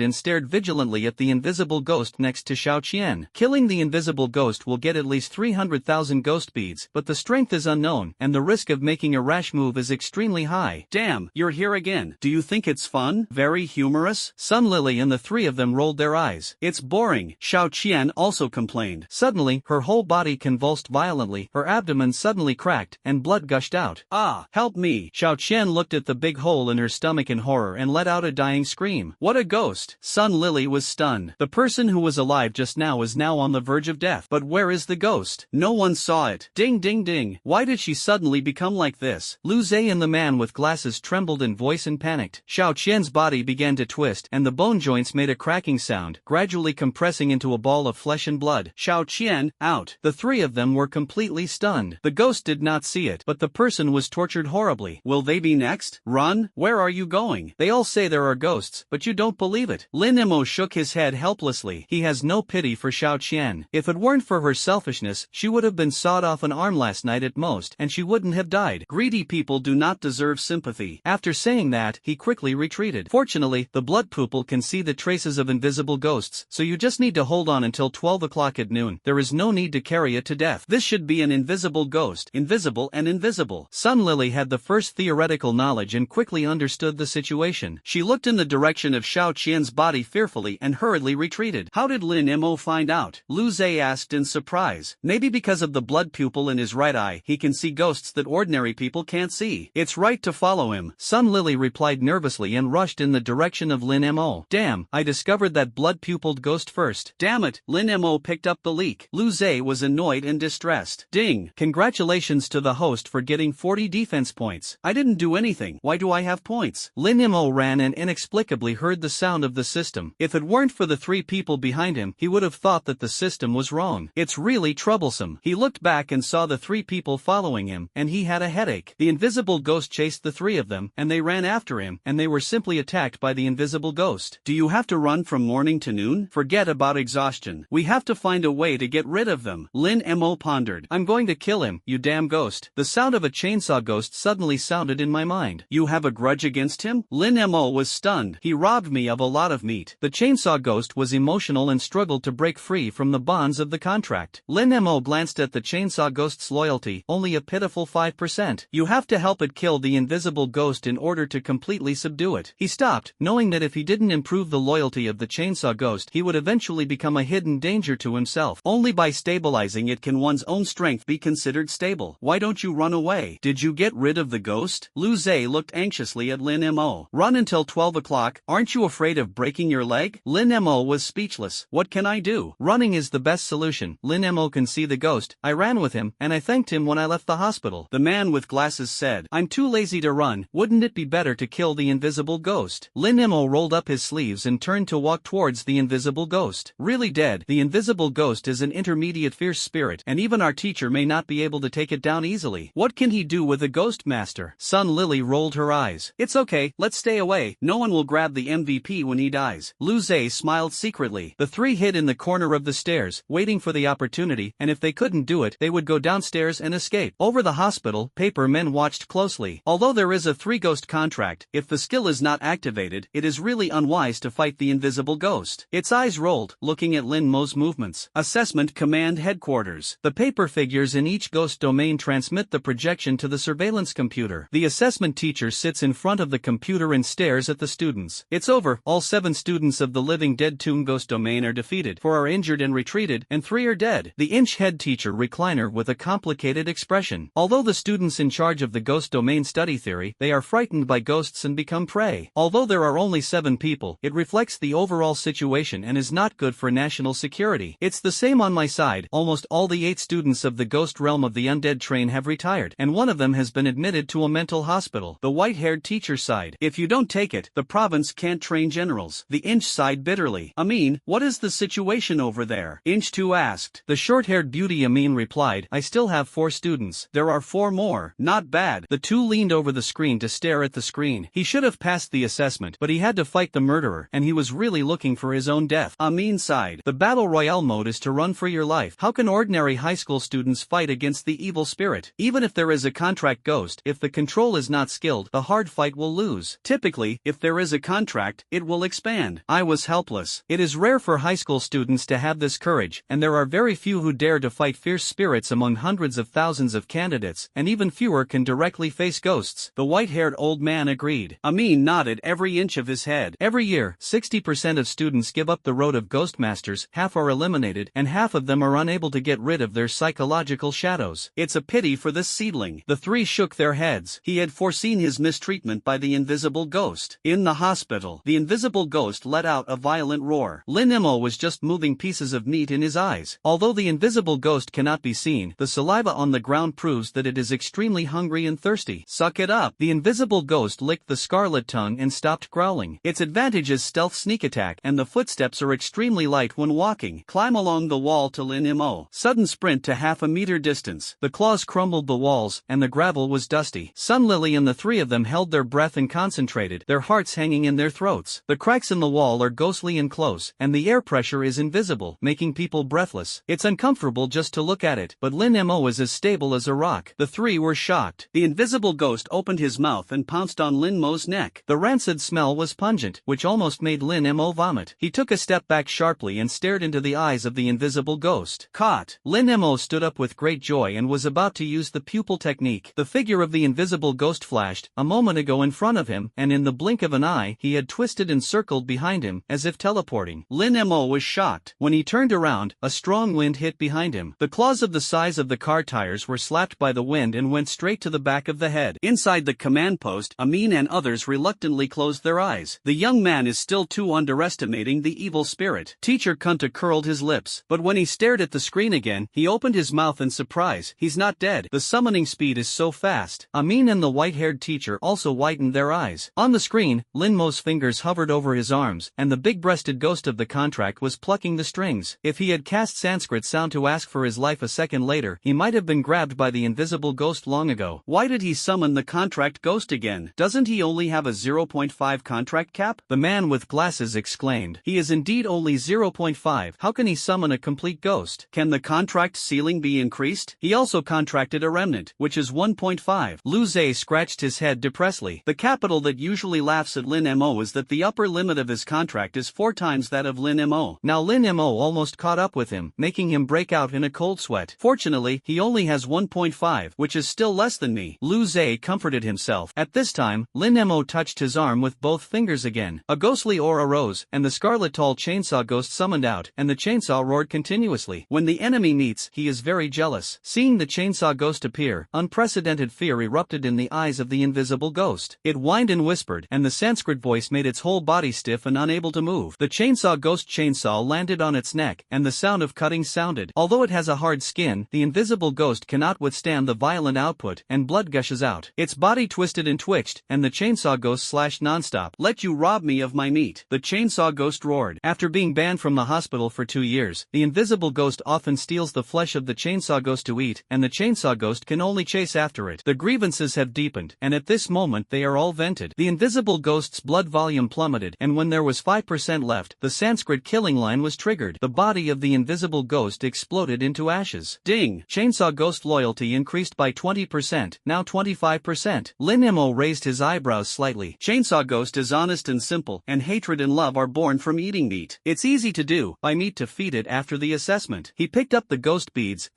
S1: and stared vigilantly at the invisible ghost next to Xiao Qian. Killing the invisible ghost will get at least 300,000 ghost beads, but the strength is unknown, and the risk of making a rash move is extremely high. Damn, you're here again. Do you think it's fun? Very humorous? Sun Lily and the 3 of them rolled their eyes. It's boring. Xiao Qian also complained. Suddenly, her whole body convulsed violently, her abdomen suddenly cracked, and blood gushed out. Ah, help me. Xiao Qian looked at the big hole hole in her stomach in horror and let out a dying scream. What a ghost! Sun Lily was stunned. The person who was alive just now is now on the verge of death. But where is the ghost? No one saw it. Ding ding ding. Why did she suddenly become like this? Lu Zhe and the man with glasses trembled in voice and panicked. Xiao Qian's body began to twist and the bone joints made a cracking sound, gradually compressing into a ball of flesh and blood. Xiao Qian, out. The three of them were completely stunned. The ghost did not see it, but the person was tortured horribly. Will they be next? Run? Where are you going? They all say there are ghosts, but you don't believe it. Lin Mo shook his head helplessly. He has no pity for Xiao Qian. If it weren't for her selfishness, she would have been sawed off an arm last night at most, and she wouldn't have died. Greedy people do not deserve sympathy. After saying that, he quickly retreated. Fortunately, the blood pupil can see the traces of invisible ghosts, so you just need to hold on until 12 o'clock at noon. There is no need to carry it to death. This should be an invisible ghost. Invisible and invisible. Sun Lily had the first theoretical knowledge and quickly understood the situation. She looked in the direction of Xiao Qian's body fearfully and hurriedly retreated. How did Lin Mo find out? Lu Zhe asked in surprise. Maybe because of the blood pupil in his right eye, he can see ghosts that ordinary people can't see. It's right to follow him. Sun Lily replied nervously and rushed in the direction of Lin Mo. Damn, I discovered that blood-pupiled ghost first. Damn it, Lin Mo picked up the leak. Lu Zhe was annoyed and distressed. Ding! Congratulations to the host for getting 40 defense points. I didn't do anything. Why do I have points? Lin Mo ran and inexplicably heard the sound of the system. If it weren't for the three people behind him, he would have thought that the system was wrong. It's really troublesome. He looked back and saw the three people following him, and he had a headache. The invisible ghost chased the three of them, and they ran after him, and they were simply attacked by the invisible ghost. Do you have to run from morning to noon? Forget about exhaustion. We have to find a way to get rid of them. Lin Mo pondered. I'm going to kill him, you damn ghost. The sound of a chainsaw ghost suddenly sounded in my mind. You have a grudge against him? Lin Mo was stunned. He robbed me of a lot of meat. The chainsaw ghost was emotional and struggled to break free from the bonds of the contract. Lin Mo glanced at the chainsaw ghost's loyalty, only a pitiful 5%. You have to help it kill the invisible ghost in order to completely subdue it. He stopped, knowing that if he didn't improve the loyalty of the chainsaw ghost, he would eventually become a hidden danger to himself. Only by stabilizing it can one's own strength be considered stable. Why don't you run away? Did you get rid of the ghost? Lu Zhe looked anxiously at Lin Mo. Run until 12 o'clock. Aren't you afraid of breaking your leg? Lin Mo was speechless. What can I do? Running is the best solution. Lin Mo can see the ghost. I ran with him, and I thanked him when I left the hospital. The man with glasses said, I'm too lazy to run. Wouldn't it be better to kill the invisible ghost? Lin Mo rolled up his sleeves and turned to walk towards the invisible ghost. Really dead. The invisible ghost is an intermediate fierce spirit, and even our teacher may not be able to take it down easily. What can he do with a ghost master? Sun Lily rolled her eyes. It's okay, let's stay away. No one will grab the MVP when he dies. Lu Zhe smiled secretly. The three hid in the corner of the stairs, waiting for the opportunity, and if they couldn't do it, they would go downstairs and escape. Over the hospital, paper men watched closely. Although there is a three-ghost contract, if the skill is not activated, it is really unwise to fight the invisible ghost. Its eyes rolled, looking at Lin Mo's movements. Assessment Command Headquarters. The paper figures in each ghost domain transmit the projection to the surveillance computer. The assessment teacher sits in front of the computer and stares at the students. It's over. All 7 students of the living dead Toon ghost domain are defeated, 4 are injured and retreated, and 3 are dead. The inch head teacher recliner with a complicated expression. Although the students in charge of the ghost domain study theory, they are frightened by ghosts and become prey. Although there are only 7 people, it reflects the overall situation and is not good for national security. It's the same on my side. Almost all the 8 students of the ghost realm of the undead train have retired, and one of them has been admitted to a mental hospital. The white-haired teacher sighed. If you don't take it, the province can't train generals. The inch sighed bitterly. Amin, what is the situation over there? Inch 2 asked. The short-haired beauty Amin replied, I still have 4 students. There are 4 more. Not bad. The 2 leaned over the screen to stare at the screen. He should have passed the assessment, but he had to fight the murderer, and he was really looking for his own death. Amin sighed. The Battle Royale mode is to run for your life. How can ordinary high school students fight against the evil spirit? Even if there is a contract ghost, if the control is not skilled, the hard fight will lose. Typically, if there is a contract, it will expand. I was helpless. It is rare for high school students to have this courage, and there are very few who dare to fight fierce spirits among hundreds of thousands of candidates, and even fewer can directly face ghosts. The white-haired old man agreed. Amin nodded every inch of his head. Every year, 60% of students give up the road of ghostmasters, half are eliminated, and half of them are unable to get rid of their psychological shadows. It's a pity for this seedling. The 3 shook their heads. He had foreseen his mistreatment treatment by the invisible ghost. In the hospital, the invisible ghost let out a violent roar. Lin Mo was just moving pieces of meat in his eyes. Although the invisible ghost cannot be seen, the saliva on the ground proves that it is extremely hungry and thirsty. Suck it up. The invisible ghost licked the scarlet tongue and stopped growling. Its advantage is stealth sneak attack, and the footsteps are extremely light when walking. Climb along the wall to Lin Mo. Sudden sprint to half a meter distance. The claws crumbled the walls, and the gravel was dusty. Sun Lily and the three of them held their breath and concentrated, their hearts hanging in their throats. The cracks in the wall are ghostly and close, and the air pressure is invisible, making people breathless. It's uncomfortable just to look at it, but Lin Mo is as stable as a rock. The three were shocked. The invisible ghost opened his mouth and pounced on Lin Mo's neck. The rancid smell was pungent, which almost made Lin Mo vomit. He took a step back sharply and stared into the eyes of the invisible ghost. Caught! Lin Mo stood up with great joy and was about to use the pupil technique. The figure of the invisible ghost flashed a moment ago in front of him, and in the blink of an eye, he had twisted and circled behind him, as if teleporting. Lin Mo was shocked. When he turned around, a strong wind hit behind him. The claws of the size of the car tires were slapped by the wind and went straight to the back of the head. Inside the command post, Amin and others reluctantly closed their eyes. The young man is still too underestimating the evil spirit. Teacher Kunta curled his lips, but when he stared at the screen again, he opened his mouth in surprise. He's not dead. The summoning speed is so fast. Amin and the white-haired teacher also widened their eyes. On the screen, Lin Mo's fingers hovered over his arms, and the big-breasted ghost of the contract was plucking the strings. If he had cast Sanskrit sound to ask for his life a second later, he might have been grabbed by the invisible ghost long ago. Why did he summon the contract ghost again? Doesn't he only have a 0.5 contract cap? The man with glasses exclaimed. He is indeed only 0.5. How can he summon a complete ghost? Can the contract ceiling be increased? He also contracted a remnant, which is 1.5. Lu Zhe scratched his head depressedly. The capital that usually laughs at Lin Mo is that the upper limit of his contract is 4 times that of Lin Mo. Now Lin Mo almost caught up with him, making him break out in a cold sweat. Fortunately, he only has 1.5, which is still less than me. Lu Zhe comforted himself. At this time, Lin Mo touched his arm with both fingers again. A ghostly aura arose, and the scarlet tall chainsaw ghost summoned out, and the chainsaw roared continuously. When the enemy meets, he is very jealous. Seeing the chainsaw ghost appear, unprecedented fear erupted in the eyes of the invisible ghost. It whined and whispered, and the Sanskrit voice made its whole body stiff and unable to move. The chainsaw ghost chainsaw landed on its neck, and the sound of cutting sounded. Although it has a hard skin, the invisible ghost cannot withstand the violent output, and blood gushes out. Its body twisted and twitched, and the chainsaw ghost slashed nonstop. Let you rob me of my meat, the chainsaw ghost roared. After being banned from the hospital for 2 years, the invisible ghost often steals the flesh of the chainsaw ghost to eat, and the chainsaw ghost can only chase after it. The grievances have deepened, and at this moment they are all vented. The invisible ghost's blood volume plummeted, and when there was 5% left, the Sanskrit killing line was triggered. The body of the invisible ghost exploded into ashes. Ding! Chainsaw ghost loyalty increased by 20%, now 25%. Lin Mo raised his eyebrows slightly. Chainsaw ghost is honest and simple, and hatred and love are born from eating meat. It's easy to do. Buy meat to feed it after the assessment. He picked up the ghost beads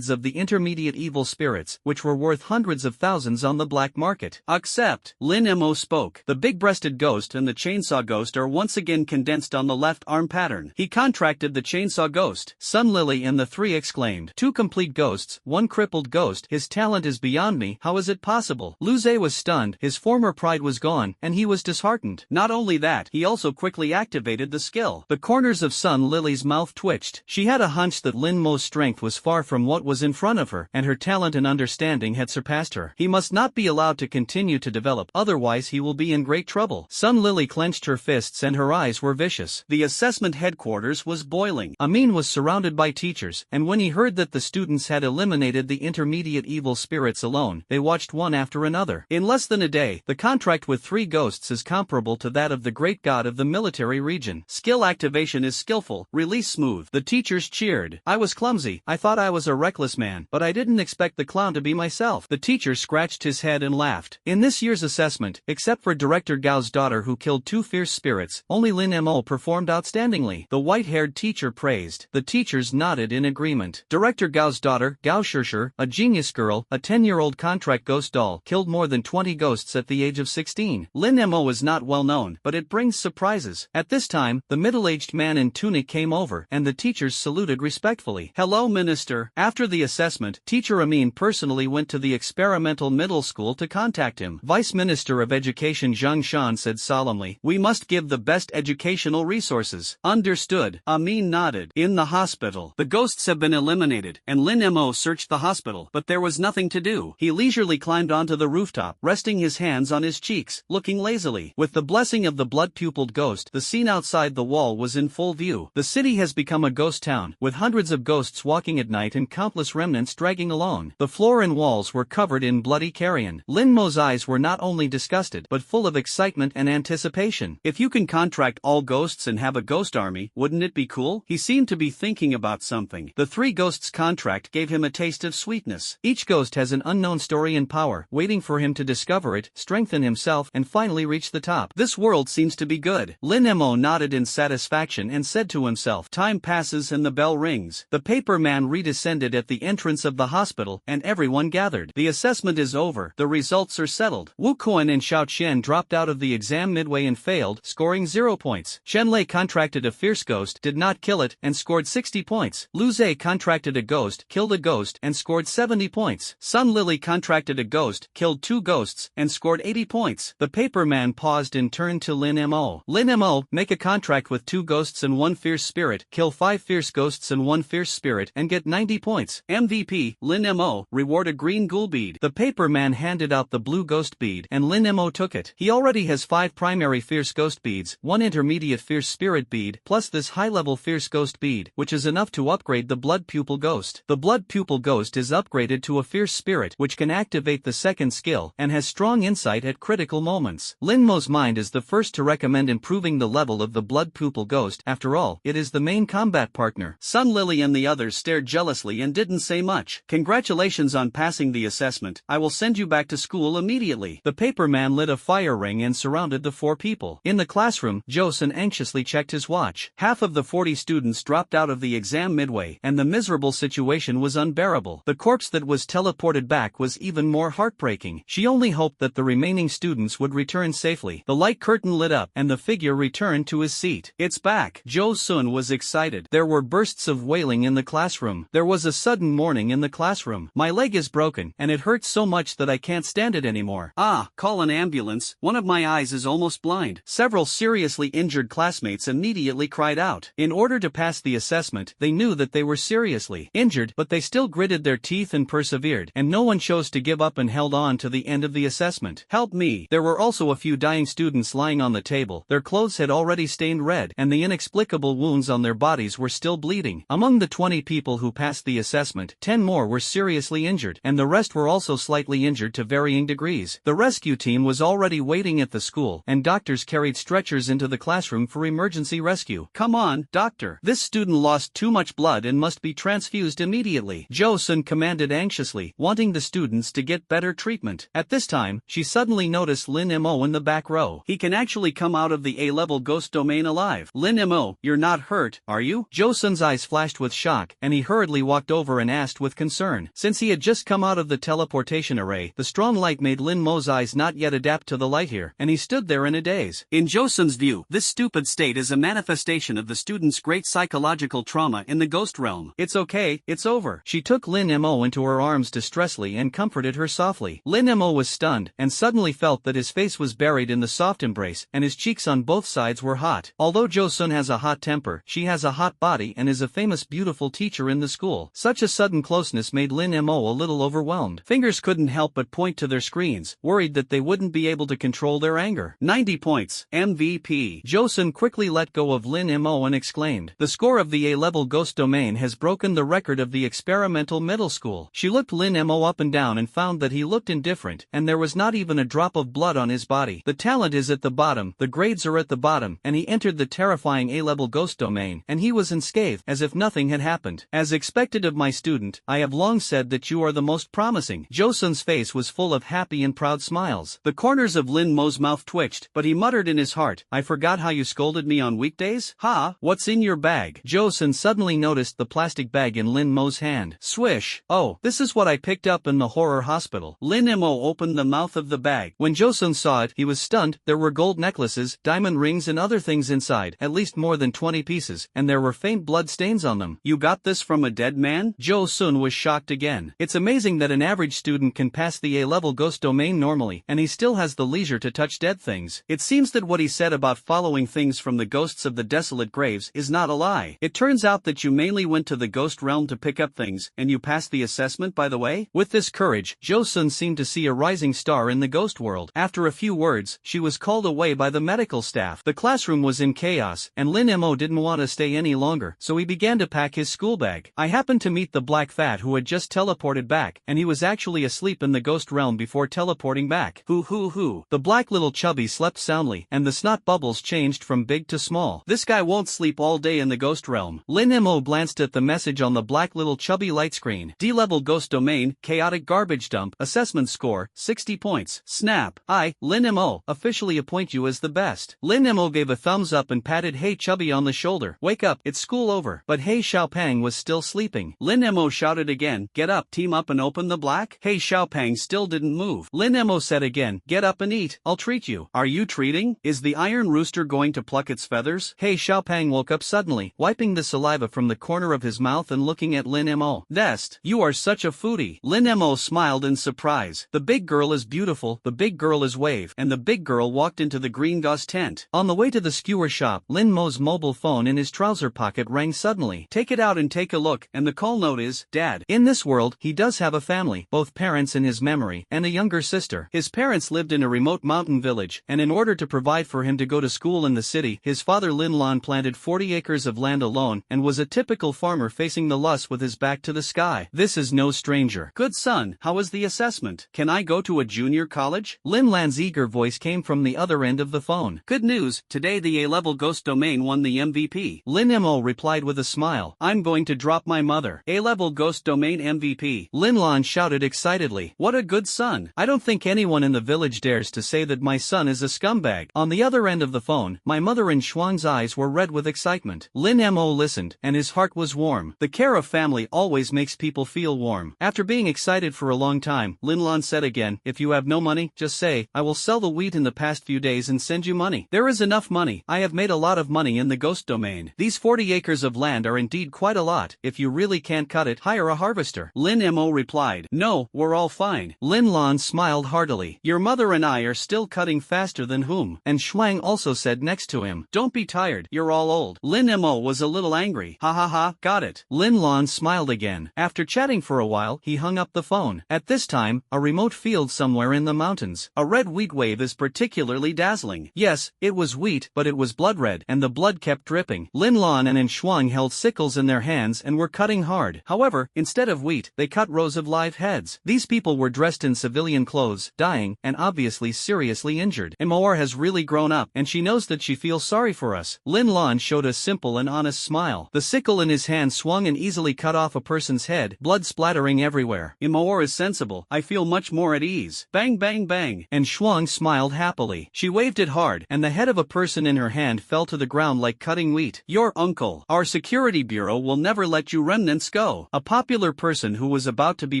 S1: of the intermediate evil spirits, which were worth hundreds of thousands on the black market. Accept. Lin Mo spoke. The big-breasted ghost and the chainsaw ghost are once again condensed on the left arm pattern. He contracted the chainsaw ghost. Sun Lily and the three exclaimed. 2 complete ghosts, 1 crippled ghost. His talent is beyond me. How is it possible? Lu Zhe was stunned. His former pride was gone, and he was disheartened. Not only that, he also quickly activated the skill. The corners of Sun Lily's mouth twitched. She had a hunch that Lin Mo's strength was far from what was in front of her, and her talent and understanding had surpassed her. He must not be allowed to continue to develop, otherwise he will be in great trouble. Sun Lily clenched her fists and her eyes were vicious. The assessment headquarters was boiling. Amin was surrounded by teachers, and when he heard that the students had eliminated the intermediate evil spirits alone, they watched one after another. In less than a day, the contract with 3 ghosts is comparable to that of the great god of the military region. Skill activation is skillful, release smooth. The teachers cheered. I was clumsy. I thought I was a reckless man, but I didn't expect the clown to be myself. The teacher scratched his head and laughed. In this year's assessment, except for Director Gao's daughter who killed 2 fierce spirits, only Lin Mo performed outstandingly. The white-haired teacher praised. The teachers nodded in agreement. Director Gao's daughter, Gao Shishir, a genius girl, a 10-year-old contract ghost doll, killed more than 20 ghosts at the age of 16. Lin Mo is not well known, but it brings surprises. At this time, the middle-aged man in tunic came over, and the teachers saluted respectfully. Hello, Minister. After the assessment, Teacher Amin personally went to the experimental middle school to contact stopped him. Vice Minister of Education Zhang Shan said solemnly, "We must give the best educational resources." Understood, Amin nodded. In the hospital, the ghosts have been eliminated, and Lin Mo searched the hospital, but there was nothing to do. He leisurely climbed onto the rooftop, resting his hands on his cheeks, looking lazily. With the blessing of the blood-pupiled ghost, the scene outside the wall was in full view. The city has become a ghost town, with hundreds of ghosts walking at night and countless remnants dragging along. The floor and walls were covered in bloody carrion. Lin Mo's eyes were not only disgusted, but full of excitement and anticipation. If you can contract all ghosts and have a ghost army, wouldn't it be cool? He seemed to be thinking about something. The three ghosts contract gave him a taste of sweetness. Each ghost has an unknown story and power, waiting for him to discover it, strengthen himself, and finally reach the top. This world seems to be good. Lin Mo nodded in satisfaction and said to himself, time passes and the bell rings. The paper man redescended at the entrance of the hospital, and everyone gathered. The assessment is over. The results are settled. Wu Kuan and Xiao Qian dropped out of the exam midway and failed, scoring 0 points. Shen Lei contracted a fierce ghost, did not kill it, and scored 60 points. Lu Zhe contracted a ghost, killed a ghost, and scored 70 points. Sun Lily contracted a ghost, killed 2 ghosts, and scored 80 points. The paper man paused and turned to Lin Mo. Lin Mo, make a contract with 2 ghosts and 1 fierce spirit, kill 5 fierce ghosts and 1 fierce spirit, and get 90 points. MVP, Lin Mo, reward a green ghoul bead. The paper man handed out the blue ghost bead, and Lin Mo took it. He already has 5 primary fierce ghost beads, 1 intermediate fierce spirit bead, plus this high-level fierce ghost bead, which is enough to upgrade the blood pupil ghost. The blood pupil ghost is upgraded to a fierce spirit, which can activate the second skill, and has strong insight at critical moments. Lin Mo's mind is the first to recommend improving the level of the blood pupil ghost. After all, it is the main combat partner. Sun Lily and the others stared jealously and didn't say much. Congratulations on passing the assessment. I will send you back to school immediately. The paper man lit a fire ring and surrounded the 4 people. In the classroom, Joseon anxiously checked his watch. Half of the 40 students dropped out of the exam midway, and the miserable situation was unbearable. The corpse that was teleported back was even more heartbreaking. She only hoped that the remaining students would return safely. The light curtain lit up, and the figure returned to his seat. It's back. Joseon was excited. There were bursts of wailing in the classroom. There was a sudden mourning in the classroom. My leg is broken, and it hurts so much that I can't stand it anymore. Ah, call an ambulance. One of my eyes is almost blind. Several seriously injured classmates immediately cried out. In order to pass the assessment, they knew that they were seriously injured, but they still gritted their teeth and persevered, and no one chose to give up and held on to the end of the assessment. Help me. There were also a few dying students lying on the table. Their clothes had already stained red, and the inexplicable wounds on their bodies were still bleeding. Among the 20 people who passed the assessment, 10 more were seriously injured, and the rest were also slightly injured to varying degrees. The rescue team was already waiting at the school, and doctors carried stretchers into the classroom for emergency rescue. Come on, doctor. This student lost too much blood and must be transfused immediately. Joseon commanded anxiously, wanting the students to get better treatment. At this time, she suddenly noticed Lin Mo in the back row. He can actually come out of the A-level ghost domain alive. Lin Mo, you're not hurt, are you? Joseon's eyes flashed with shock, and he hurriedly walked over and asked with concern. Since he had just come out of the teleportation array, the strong light made Lin Mo's eyes not yet adapt to the light here, and he stood there in a daze. In Joseon's view, this stupid state is a manifestation of the student's great psychological trauma in the ghost realm. It's okay, it's over. She took Lin Mo into her arms distressfully and comforted her softly. Lin Mo was stunned, and suddenly felt that his face was buried in the soft embrace, and his cheeks on both sides were hot. Although Joseon has a hot temper, she has a hot body and is a famous beautiful teacher in the school. Such a sudden closeness made Lin Mo a little overwhelmed. Fingers couldn't help but point to their screens, worried that they wouldn't be able to control their anger. 90 points, MVP. Joseon quickly let go of Lin Mo and exclaimed, the score of the A-level ghost domain has broken the record of the experimental middle school. She looked Lin Mo up and down and found that he looked indifferent, and there was not even a drop of blood on his body. The talent is at the bottom, the grades are at the bottom, and he entered the terrifying A-level ghost domain, and he was unscathed, as if nothing had happened. As expected of my student, I have long said that you are the most promising. Joseon's face was full of happy and proud smiles. The corners of Lin Mo's mouth twitched, but he muttered in his heart, I forgot how you scolded me on weekdays? Ha, what's in your bag? Joseon suddenly noticed the plastic bag in Lin Mo's hand. Swish. Oh, this is what I picked up in the horror hospital. Lin Mo opened the mouth of the bag. When Joseon saw it, he was stunned. There were gold necklaces, diamond rings and other things inside, at least more than 20 pieces, and there were faint blood stains on them. You got this from a dead man? Joseon was shocked again. It's amazing that an average student can pass the A-level ghost domain normally, and he still has the leisure to touch dead things. It seems that what he said about following things from the ghosts of the desolate graves is not a lie. It turns out that you mainly went to the ghost realm to pick up things, and you passed the assessment, by the way? With this courage, Jo-sun seemed to see a rising star in the ghost world. After a few words, she was called away by the medical staff. The classroom was in chaos, and Lin Mo didn't want to stay any longer, so he began to pack his school bag. I happened to meet the black fat who had just teleported back, and he was actually asleep in the ghost realm before teleporting back. Hoo. The black little chubby slept soundly, and the snot bubbles changed from big to small. This guy won't sleep all day in the ghost realm. Lin Mo glanced at the message on the black little chubby light screen. D-level ghost domain, chaotic garbage dump, assessment score, 60 points. Snap. I, Lin Mo, officially appoint you as the best. Lin Mo gave a thumbs up and patted Hey Chubby on the shoulder. Wake up, it's school over. But Hey Xiaopang was still sleeping. Lin Mo shouted again, get up, team up and open the black. Hey Xiaopang still didn't move. Lin Mo said again, get up and eat, I'll treat you. Are you treating? Is the iron rooster going to pluck its feathers? Hey Xiaopang woke up suddenly, wiping the saliva from the corner of his mouth and looking at Lin Mo. Nest, you are such a foodie. Lin Mo smiled in surprise. The big girl is beautiful, the big girl is wave, and the big girl walked into the green gauze tent. On the way to the skewer shop, Lin Mo's mobile phone in his trouser pocket rang suddenly. Take it out and take a look, and the call note is, Dad. In this world, he does have a family, both parents in his memory, and a younger sister. His parents lived in a remote mountain village, and in order to provide for him to go to school in the city, his father Lin Lan planted 40 acres of land alone, and was a typical farmer facing the lus with his back to the sky. This is no stranger. Good son, how is the assessment? Can I go to a junior college? Lin Lan's eager voice came from the other end of the phone. Good news, today the A-level ghost domain won the MVP. Lin Mo replied with a smile. I'm going to drop my mother. A-level ghost domain MVP. Lin Lan shouted excitedly. What a good son. I don't think anyone in the village dares to say that my son is a scumbag. On the other end of the phone, my mother and Shuang's eyes were red with excitement. Lin Mo listened, and his heart was warm. The care of family always makes people feel warm. After being excited for a long time, Lin Lan said again, if you have no money, just say, I will sell the wheat in the past few days and send you money. There is enough money. I have made a lot of money in the ghost domain. These 40 acres of land are indeed quite a lot. If you really can't cut it, hire a harvester. Lin Mo replied, no, we're all fine. Lin Lan smiled heartily. Your mother and I are still cutting faster than whom? And Shuang also said next to him, don't be tired, you're all old. Lin Mo was a little angry. Ha, got it. Lin Lan smiled again. After chatting for a while, he hung up the phone. At this time, a remote field somewhere in the mountains. A red wheat wave is particularly dazzling. Yes, it was wheat, but it was blood red, and the blood kept dripping. Lin Lan and Shuang held sickles in their hands and were cutting hard. However, instead of wheat, they cut rows of live heads. These people were dressed in civilian clothes, dying, and obviously seriously injured. Moor has really grown up, and she knows that she feels sorry for us. Lin Lan showed a simple and honest smile. The sickle in his hand swung and easily cut off a person's head, blood splattering everywhere. Moor is sensible. I feel much more at ease. Bang bang bang. And Shuang smiled happily. She waved it hard, and the head of a person in her hand fell to the ground like cutting wheat. Your uncle. Our security bureau will never let you remnants go. A popular person who was about to be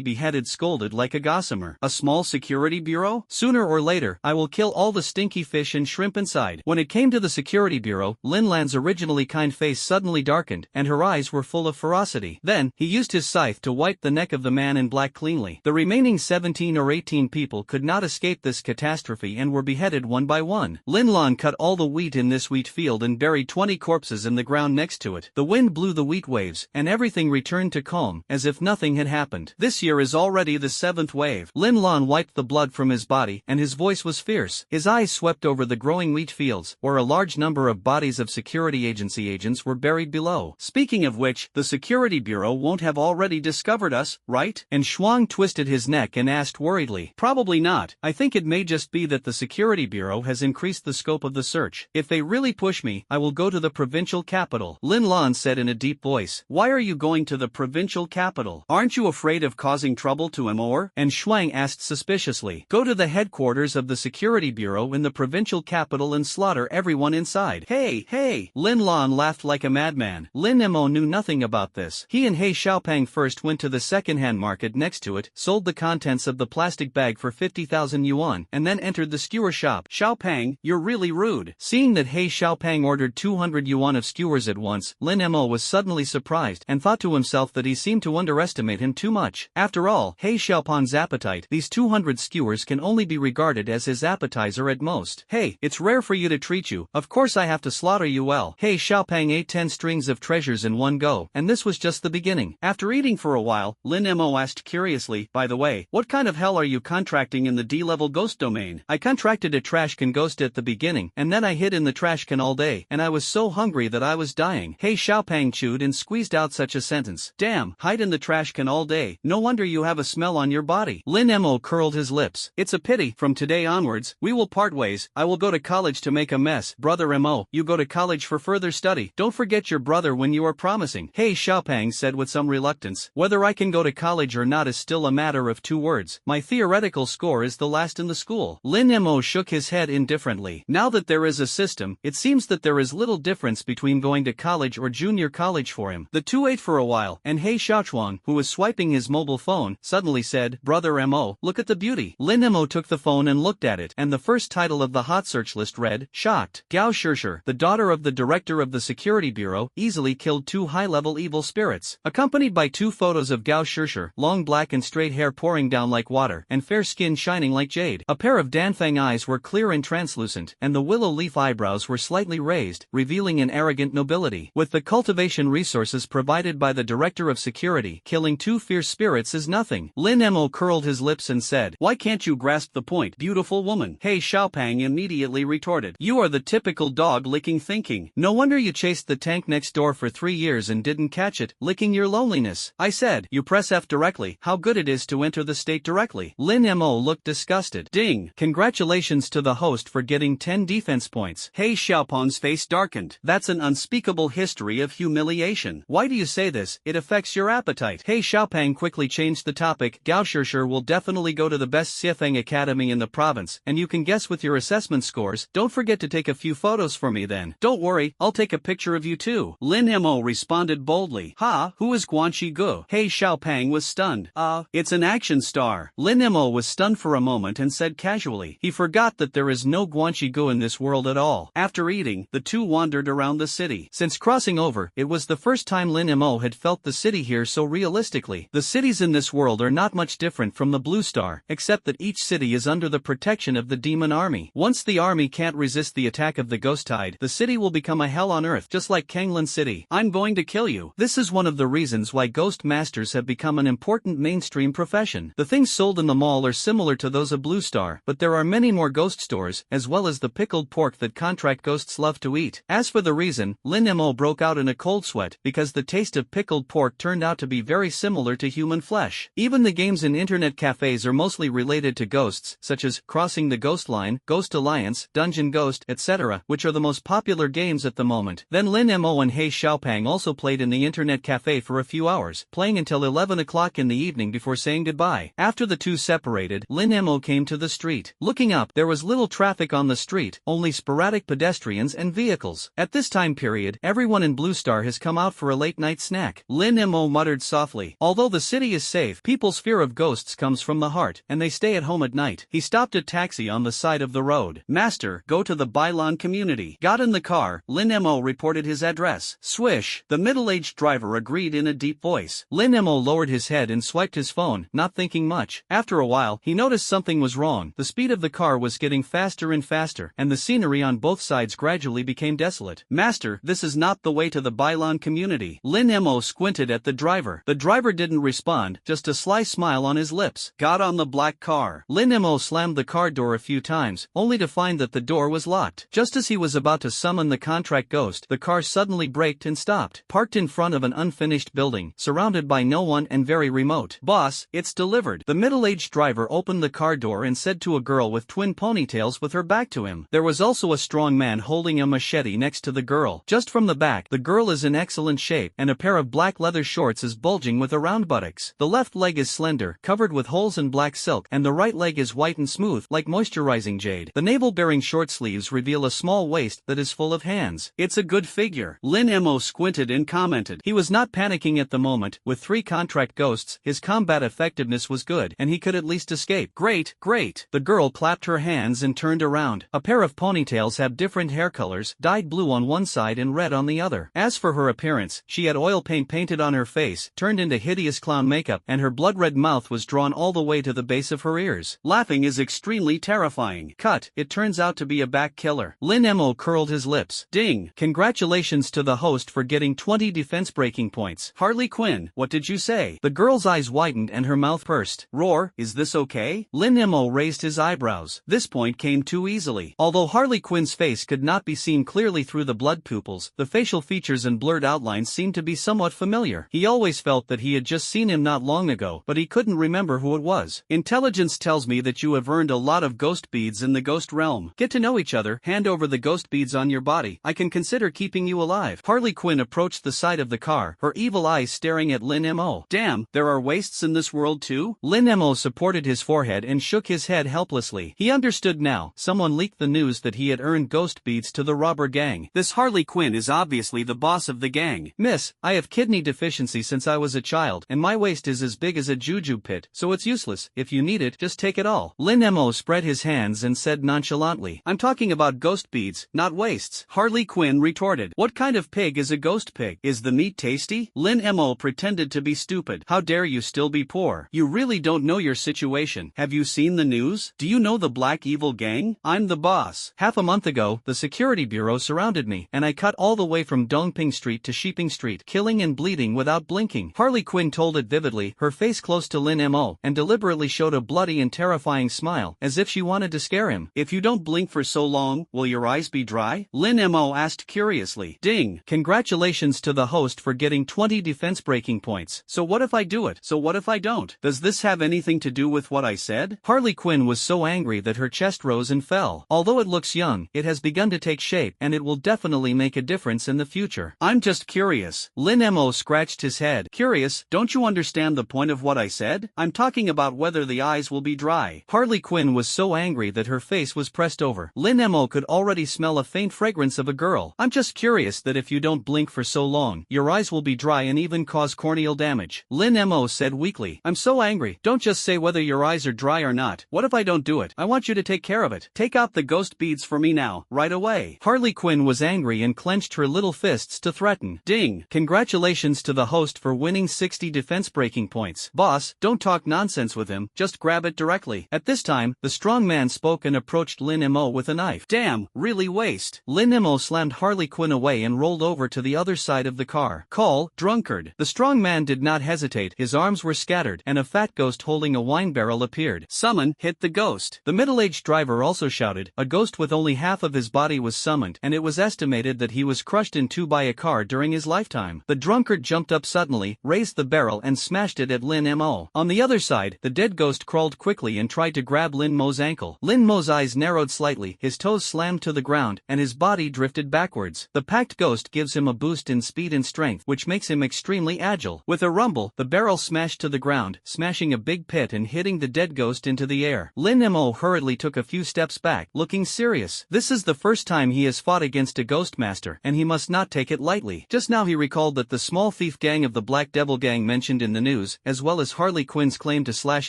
S1: beheaded scolded like a gossamer. A small security bureau? Sooner or later, I will kill all the stinky fish and shrimp inside. When it came to the security bureau, Lin Lan's originally kind face suddenly darkened, and her eyes were full of ferocity. Then, he used his scythe to wipe the neck of the man in black cleanly. The remaining 17 or 18 people could not escape this catastrophe and were beheaded one by one. Lin Lan cut all the wheat in this wheat field and buried 20 corpses in the ground next to it. The wind blew the wheat waves, and everything returned to calm, as if nothing had happened. This year is already the 7th wave. Lin Lan wiped the blood from his body, and his voice was fierce. His eyes swept over the growing wheat fields, where a large number of bodies of security agency agents were buried below. Speaking of which, the security bureau won't have already discovered us, right? And Shuang twisted his neck and asked worriedly. Probably not. I think it may just be that the security bureau has increased the scope of the search. If they really push me, I will go to the provincial capital. Lin Lan said in a deep voice. Why are you going to the provincial capital? Aren't you afraid of causing trouble to Moor? And Shuang asked suspiciously. Go to the headquarters of the security bureau in the provincial capital and slaughter everyone inside. Hey! Lin Lan laughed like a madman. Lin Mo knew nothing about this. He and He Xiaopang first went to the second-hand market next to it, sold the contents of the plastic bag for 50,000 yuan, and then entered the skewer shop. Xiaopang, you're really rude. Seeing that He Xiaopang ordered 200 yuan of skewers at once, Lin Mo was suddenly surprised and thought to himself that he seemed to underestimate him too much. After all, He Xiaopang's appetite, these 200 200 skewers can only be regarded as his appetizer at most. Hey, it's rare for you to treat you, of course I have to slaughter you well. Hey Xiaopang ate 10 strings of treasures in one go, and this was just the beginning. After eating for a while, Lin Mo asked curiously, by the way, what kind of hell are you contracting in the D-level ghost domain? I contracted a trash can ghost at the beginning, and then I hid in the trash can all day, and I was so hungry that I was dying. Hey Xiaopang chewed and squeezed out such a sentence. Damn, hide in the trash can all day, no wonder you have a smell on your body. Lin Mo curled his lips. It's a pity, from today onwards, we will part ways. I will go to college to make a mess. Brother Mo, you go to college for further study. Don't forget your brother when you are promising. Hey Xiaopang said with some reluctance. Whether I can go to college or not is still a matter of 2 words. My theoretical score is the last in the school. Lin Mo shook his head indifferently. Now that there is a system, it seems that there is little difference between going to college or junior college for him. The two ate for a while, and He Xiaochuang, who was swiping his mobile phone, suddenly said, Brother Mo, look at the beauty. Lin Mo took the phone and looked at it, and the first title of the hot search list read, Shocked. Gao Shishir, the daughter of the director of the security bureau, easily killed 2 high-level evil spirits. Accompanied by 2 photos of Gao Shishir, long black and straight hair pouring down like water, and fair skin shining like jade. A pair of Danfang eyes were clear and translucent, and the willow leaf eyebrows were slightly raised, revealing an arrogant nobility. With the cultivation resources provided by the director of security, killing 2 fierce spirits is nothing. Lin Mo curled his lips and said, Why can't you grasp the point, beautiful woman? Hey Xiaopang immediately retorted, You are the typical dog-licking thinking. No wonder you chased the tank next door for 3 years and didn't catch it, licking your loneliness. I said, you press F directly, how good it is to enter the state directly. Lin Mo looked disgusted. Ding! Congratulations to the host for getting 10 defense points. Hey Xiaopang's face darkened. That's an unspeakable history of humiliation. Why do you say this? It affects your appetite. Hey Xiaopang quickly changed the topic. Gao Shishir will definitely go to the best Siefeng academy in the province, and you can guess with your assessment scores. Don't forget to take a few photos for me then. Don't worry, I'll take a picture of you too. Lin Mo responded boldly. Ha, who is Guanxi Gu? Hey Xiaopang was stunned. It's an action star. Lin Mo was stunned for a moment and said casually. He forgot that there is no Guanxi Gu in this world at all. After eating, the two wandered around the city. Since crossing over, it was the first time Lin Mo had felt the city here so realistically. The cities in this world are not much different from the Blue Star, except that each city is under the protection of the demon army. Once the army can't resist the attack of the ghost tide, the city will become a hell on earth, just like Kanglan City. I'm going to kill you. This is one of the reasons why ghost masters have become an important mainstream profession. The things sold in the mall are similar to those of Blue Star, but there are many more ghost stores, as well as the pickled pork that contract ghosts love to eat. As for the reason, Lin Mo broke out in a cold sweat, because the taste of pickled pork turned out to be very similar to human flesh. Even the games in internet cafes are mostly related to ghosts, such as Crossing the Ghost Line, Ghost Alliance, Dungeon Ghost, etc., which are the most popular games at the moment. Then Lin Mo and He Xiaopang also played in the internet cafe for a few hours, playing until 11 o'clock in the evening before saying goodbye. After the two separated, Lin Mo came to the street. Looking up, there was little traffic on the street, only sporadic pedestrians and vehicles. At this time period, everyone in Blue Star has come out for a late-night snack. Lin Mo muttered softly. Although the city is safe, people's fear of ghosts comes from the heart, and they stay at home at night. He stopped a taxi on the side of the road. Master, go to the Bailan community. Got in the car, Lin Mo reported his address. Swish. The middle-aged driver agreed in a deep voice. Lin Mo lowered his head and swiped his phone, not thinking much. After a while, he noticed something was wrong. The speed of the car was getting faster and faster, and the scenery on both sides gradually became desolate. Master, this is not the way to the Bailan community. Lin Mo squinted at the driver. The driver didn't respond, just a sly smile on his lips. Got on the black car. Lin Mo slammed the car door a few times, only to find that the door was locked. Just as he was about to summon the contract ghost, the car suddenly braked and stopped, parked in front of an unfinished building, surrounded by no one and very remote. Boss, it's delivered. The middle-aged driver opened the car door and said to a girl with twin ponytails with her back to him. There was also a strong man holding a machete next to the girl. Just from the back, the girl is in excellent shape, and a pair of black leather shorts is bulging with a round buttocks. The left leg is slender, covered with holes in black silk, and the right leg is white and smooth, like moisturizing jade. The navel-bearing short sleeves reveal a small waist that is full of hands. It's a good figure. Lin Mo squinted and commented. He was not panicking at the moment. With 3 contract ghosts, his combat effectiveness was good, and he could at least escape. Great, great. The girl clapped her hands and turned around. A pair of ponytails have different hair colors, dyed blue on one side and red on the other. As for her appearance, she had oil paint painted on her face, turned into hideous clown makeup, and her blood-red mouth was drawn all the way to the the base of her ears. Laughing is extremely terrifying. Cut, it turns out to be a back killer. Lin Mo curled his lips. Ding! Congratulations to the host for getting 20 defense breaking points. Harley Quinn, what did you say? The girl's eyes widened and her mouth pursed. Roar, is this okay? Lin Mo raised his eyebrows. This point came too easily. Although Harley Quinn's face could not be seen clearly through the blood pupils, the facial features and blurred outlines seemed to be somewhat familiar. He always felt that he had just seen him not long ago, but he couldn't remember who it was. Intelligence tells me that you have earned a lot of ghost beads in the ghost realm. Get to know each other, hand over the ghost beads on your body. I can consider keeping you alive. Harley Quinn approached the side of the car, her evil eyes staring at Lin Mo. Damn, there are wastes in this world too? Lin Mo supported his forehead and shook his head helplessly. He understood now. Someone leaked the news that he had earned ghost beads to the robber gang. This Harley Quinn is obviously the boss of the gang. Miss, I have kidney deficiency since I was a child, and my waist is as big as a juju pit, so it's useless. If you need it, just take it all. Lin Mo spread his hands and said nonchalantly, I'm talking about ghost beads, not wastes. Harley Quinn retorted, what kind of pig is a ghost pig? Is the meat tasty? Lin Mo pretended to be stupid. How dare you still be poor? You really don't know your situation. Have you seen the news? Do you know the Black Evil Gang? I'm the boss. Half a month ago, the security bureau surrounded me, and I cut all the way from Dongping Street to Shiping Street, killing and bleeding without blinking. Harley Quinn told it vividly, her face close to Lin Mo, and deliberately showed a bloody and terrifying smile, as if she wanted to scare him. If you don't blink for so long, will your eyes be dry? Lin Mo asked curiously. Ding! Congratulations to the host for getting 20 defense breaking points. So what if I do it? So what if I don't? Does this have anything to do with what I said? Harley Quinn was so angry that her chest rose and fell. Although it looks young, it has begun to take shape, and it will definitely make a difference in the future. I'm just curious. Lin Mo scratched his head. Curious? Don't you understand the point of what I said? I'm talking about whether the eyes will be dry. Harley Quinn was so angry that her face was pressed over. Lin Mo could already smell a faint fragrance of a girl. I'm just curious that if you don't blink for so long, your eyes will be dry and even cause corneal damage. Lin Mo said weakly. I'm so angry. Don't just say whether your eyes are dry or not. What if I don't do it? I want you to take care of it. Take out the ghost beads for me now, right away. Harley Quinn was angry and clenched her little fists to threaten. Ding! Congratulations to the host for winning 60 defense breaking points. Boss, don't talk nonsense with him, just grab it directly. At this time, the strong man spoke and approached Lin Mo with a knife. Damn, really waste. Lin Mo slammed Harley Quinn away and rolled over to the other side of the car. Call, drunkard. The strong man did not hesitate, his arms were scattered, and a fat ghost holding a wine barrel appeared. Summon, hit the ghost. The middle-aged driver also shouted. A ghost with only half of his body was summoned, and it was estimated that he was crushed in two by a car during his lifetime. The drunkard jumped up suddenly, raised the barrel and smashed it at Lin Mo. On the other side, the dead ghost crawled quickly and tried to grab Lin Mo's ankle. Lin Mo's eyes narrowed slightly, his toes slammed to the ground, and his body drifted backwards. The packed ghost gives him a boost in speed and strength, which makes him extremely agile. With a rumble, the barrel smashed to the ground, smashing a big pit and hitting the dead ghost into the air. Lin Mo hurriedly took a few steps back, looking serious. This is the first time he has fought against a ghost master, and he must not take it lightly. Just now he recalled that the small thief gang of the Black Devil Gang mentioned in the news, as well as Harley Quinn's claim to slash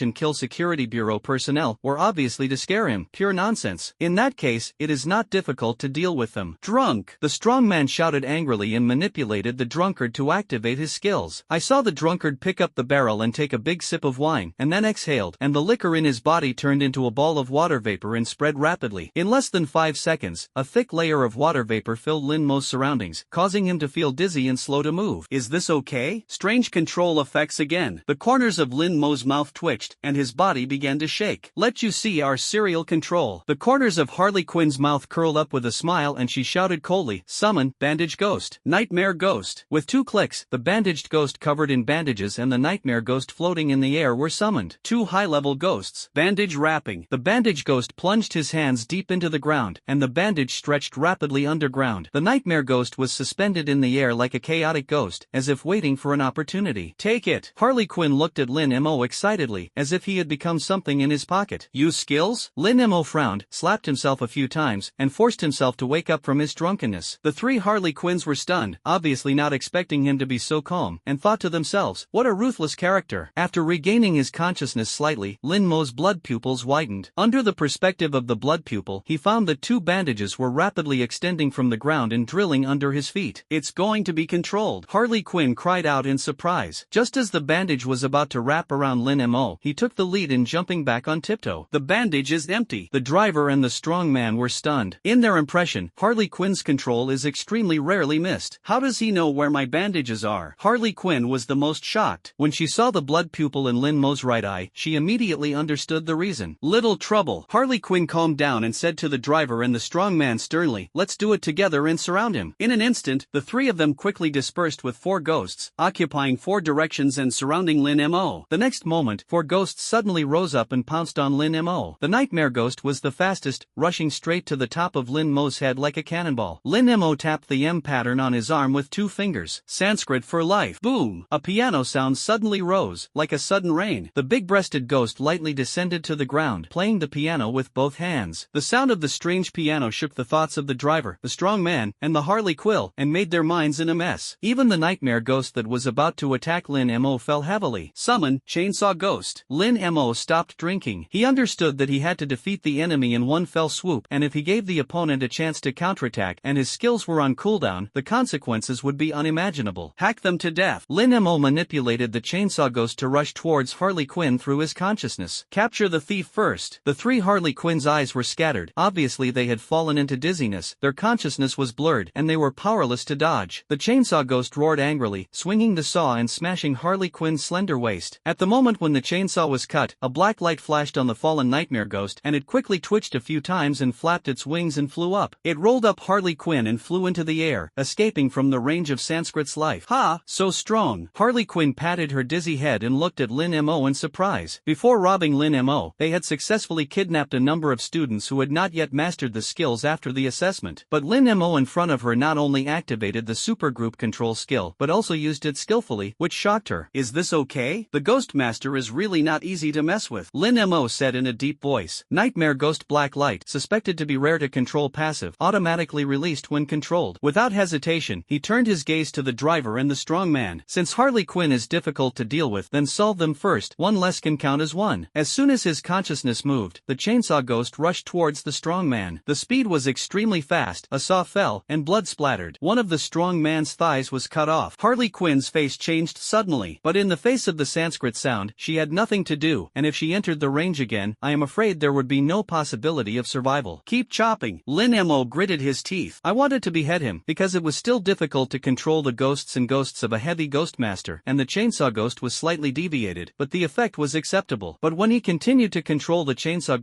S1: and kill security bureau personnel, were obviously to scare him. Pure nonsense. In that case, it is not difficult to deal with them. Drunk! The strong man shouted angrily and manipulated the drunkard to activate his skills. I saw the drunkard pick up the barrel and take a big sip of wine, and then exhaled, and the liquor in his body turned into a ball of water vapor and spread rapidly. In less than 5 seconds, a thick layer of water vapor filled Lin Mo's surroundings, causing him to feel dizzy and slow to move. Is this okay? Strange control effects again. The corners of Lin Mo's mouth twitched, and his body began to shake. Let you see our serial control. The corners of Harley Quinn's mouth curled up with a smile and she shouted coldly, summon, bandage ghost. Nightmare ghost. With 2 clicks, the bandaged ghost covered in bandages and the nightmare ghost floating in the air were summoned. 2 high-level ghosts. Bandage wrapping. The bandage ghost plunged his hands deep into the ground, and the bandage stretched rapidly underground. The nightmare ghost was suspended in the air like a chaotic ghost, as if waiting for an opportunity. Take it. Harley Quinn looked at Lin Mo excitedly, as if he had become something in his pocket. Use skills? Lin Mo frowned, slapped himself a few times, and forced himself to wake up from his drunkenness. The 3 Harley Quinns were stunned, obviously not expecting him to be so calm, and thought to themselves, what a ruthless character. After regaining his consciousness slightly, Lin Mo's blood pupils widened. Under the perspective of the blood pupil, he found that 2 bandages were rapidly extending from the ground and drilling under his feet. It's going to be controlled. Harley Quinn cried out in surprise. Just as the bandage was about to wrap around Lin Mo, he took the lead in jumping back on tiptoe. The bandage is empty. The driver and the strong man were stunned. In their impression, Harley Quinn's control is extremely rarely missed. How does he know where my bandages are? Harley Quinn was the most shocked. When she saw the blood pupil in Lin Mo's right eye, she immediately understood the reason. Little trouble. Harley Quinn calmed down and said to the driver and the strong man sternly, "Let's do it together and surround him." In an instant, the three of them quickly dispersed with 4 ghosts, occupying 4 directions and surrounding Lin Mo. The next moment, 4 ghosts suddenly rose up and pounced on Lin Mo. The nightmare ghost was the fastest, rushing straight to the top of Lin Mo's head like a cannonball. Lin Mo tapped the M pattern on his arm with 2 fingers. Sanskrit for life. Boom! A piano sound suddenly rose, like a sudden rain. The big-breasted ghost lightly descended to the ground, playing the piano with both hands. The sound of the strange piano shook the thoughts of the driver, the strong man, and the Harley Quill, and made their minds in a mess. Even the nightmare ghost that was about to attack Lin Mo fell heavily. Summon, Chainsaw Ghost. Lin Mo stopped drinking. He understood that he had to defeat the enemy in one fell swoop, and if he gave the opponent a chance to counterattack and his skills were on cooldown, the consequences would be unimaginable. Hack them to death. Lin Mo manipulated the Chainsaw Ghost to rush towards Harley Quinn through his consciousness. Capture the thief first. The 3 Harley Quinn's eyes were scattered. Obviously they had fallen into dizziness, their consciousness was blurred, and they were powerless to dodge. The Chainsaw Ghost roared angrily, swinging the saw and smashing Harley Quinn's slender waist. At the moment when the chainsaw was cut, a black light flashed on the fallen nightmare ghost, and it quickly twitched a few times and flapped its wings and flew up. It rolled up Harley Quinn and flew into the air, escaping from the range of Sanskrit's life. Ha! So strong! Harley Quinn patted her dizzy head and looked at Lin Mo in surprise. Before robbing Lin Mo, they had successfully kidnapped a number of students who had not yet mastered the skills after the assessment. But Lin Mo in front of her not only activated the supergroup control skill, but also used it skillfully, which shocked her. Is this okay? The Ghost Master is really not easy to mess with, Lin Mo said in a deep voice. Nightmare Ghost Black Light, suspected to be rare to control passive, automatically released when controlled. Without hesitation, he turned his gaze to the driver and the strong man. Since Harley Quinn is difficult to deal with, then solve them first. 1 less can count as 1. As soon as his consciousness moved, the Chainsaw Ghost rushed towards the strong man. The speed was extremely fast, a saw fell, and blood splattered. One of the strong man's thighs was cut off. Harley Quinn's face changed suddenly, but in the face of the Sanskrit sound, she had nothing to do, and if she entered the range again, I am afraid there would be no possibility of survival. Keep chopping. Lin Mo gritted his teeth. I wanted to behead him, because it was still difficult to control the ghosts and ghosts of a heavy ghost master, and the Chainsaw Ghost was slightly deviated, but the effect was acceptable. But when he continued to control the Chainsaw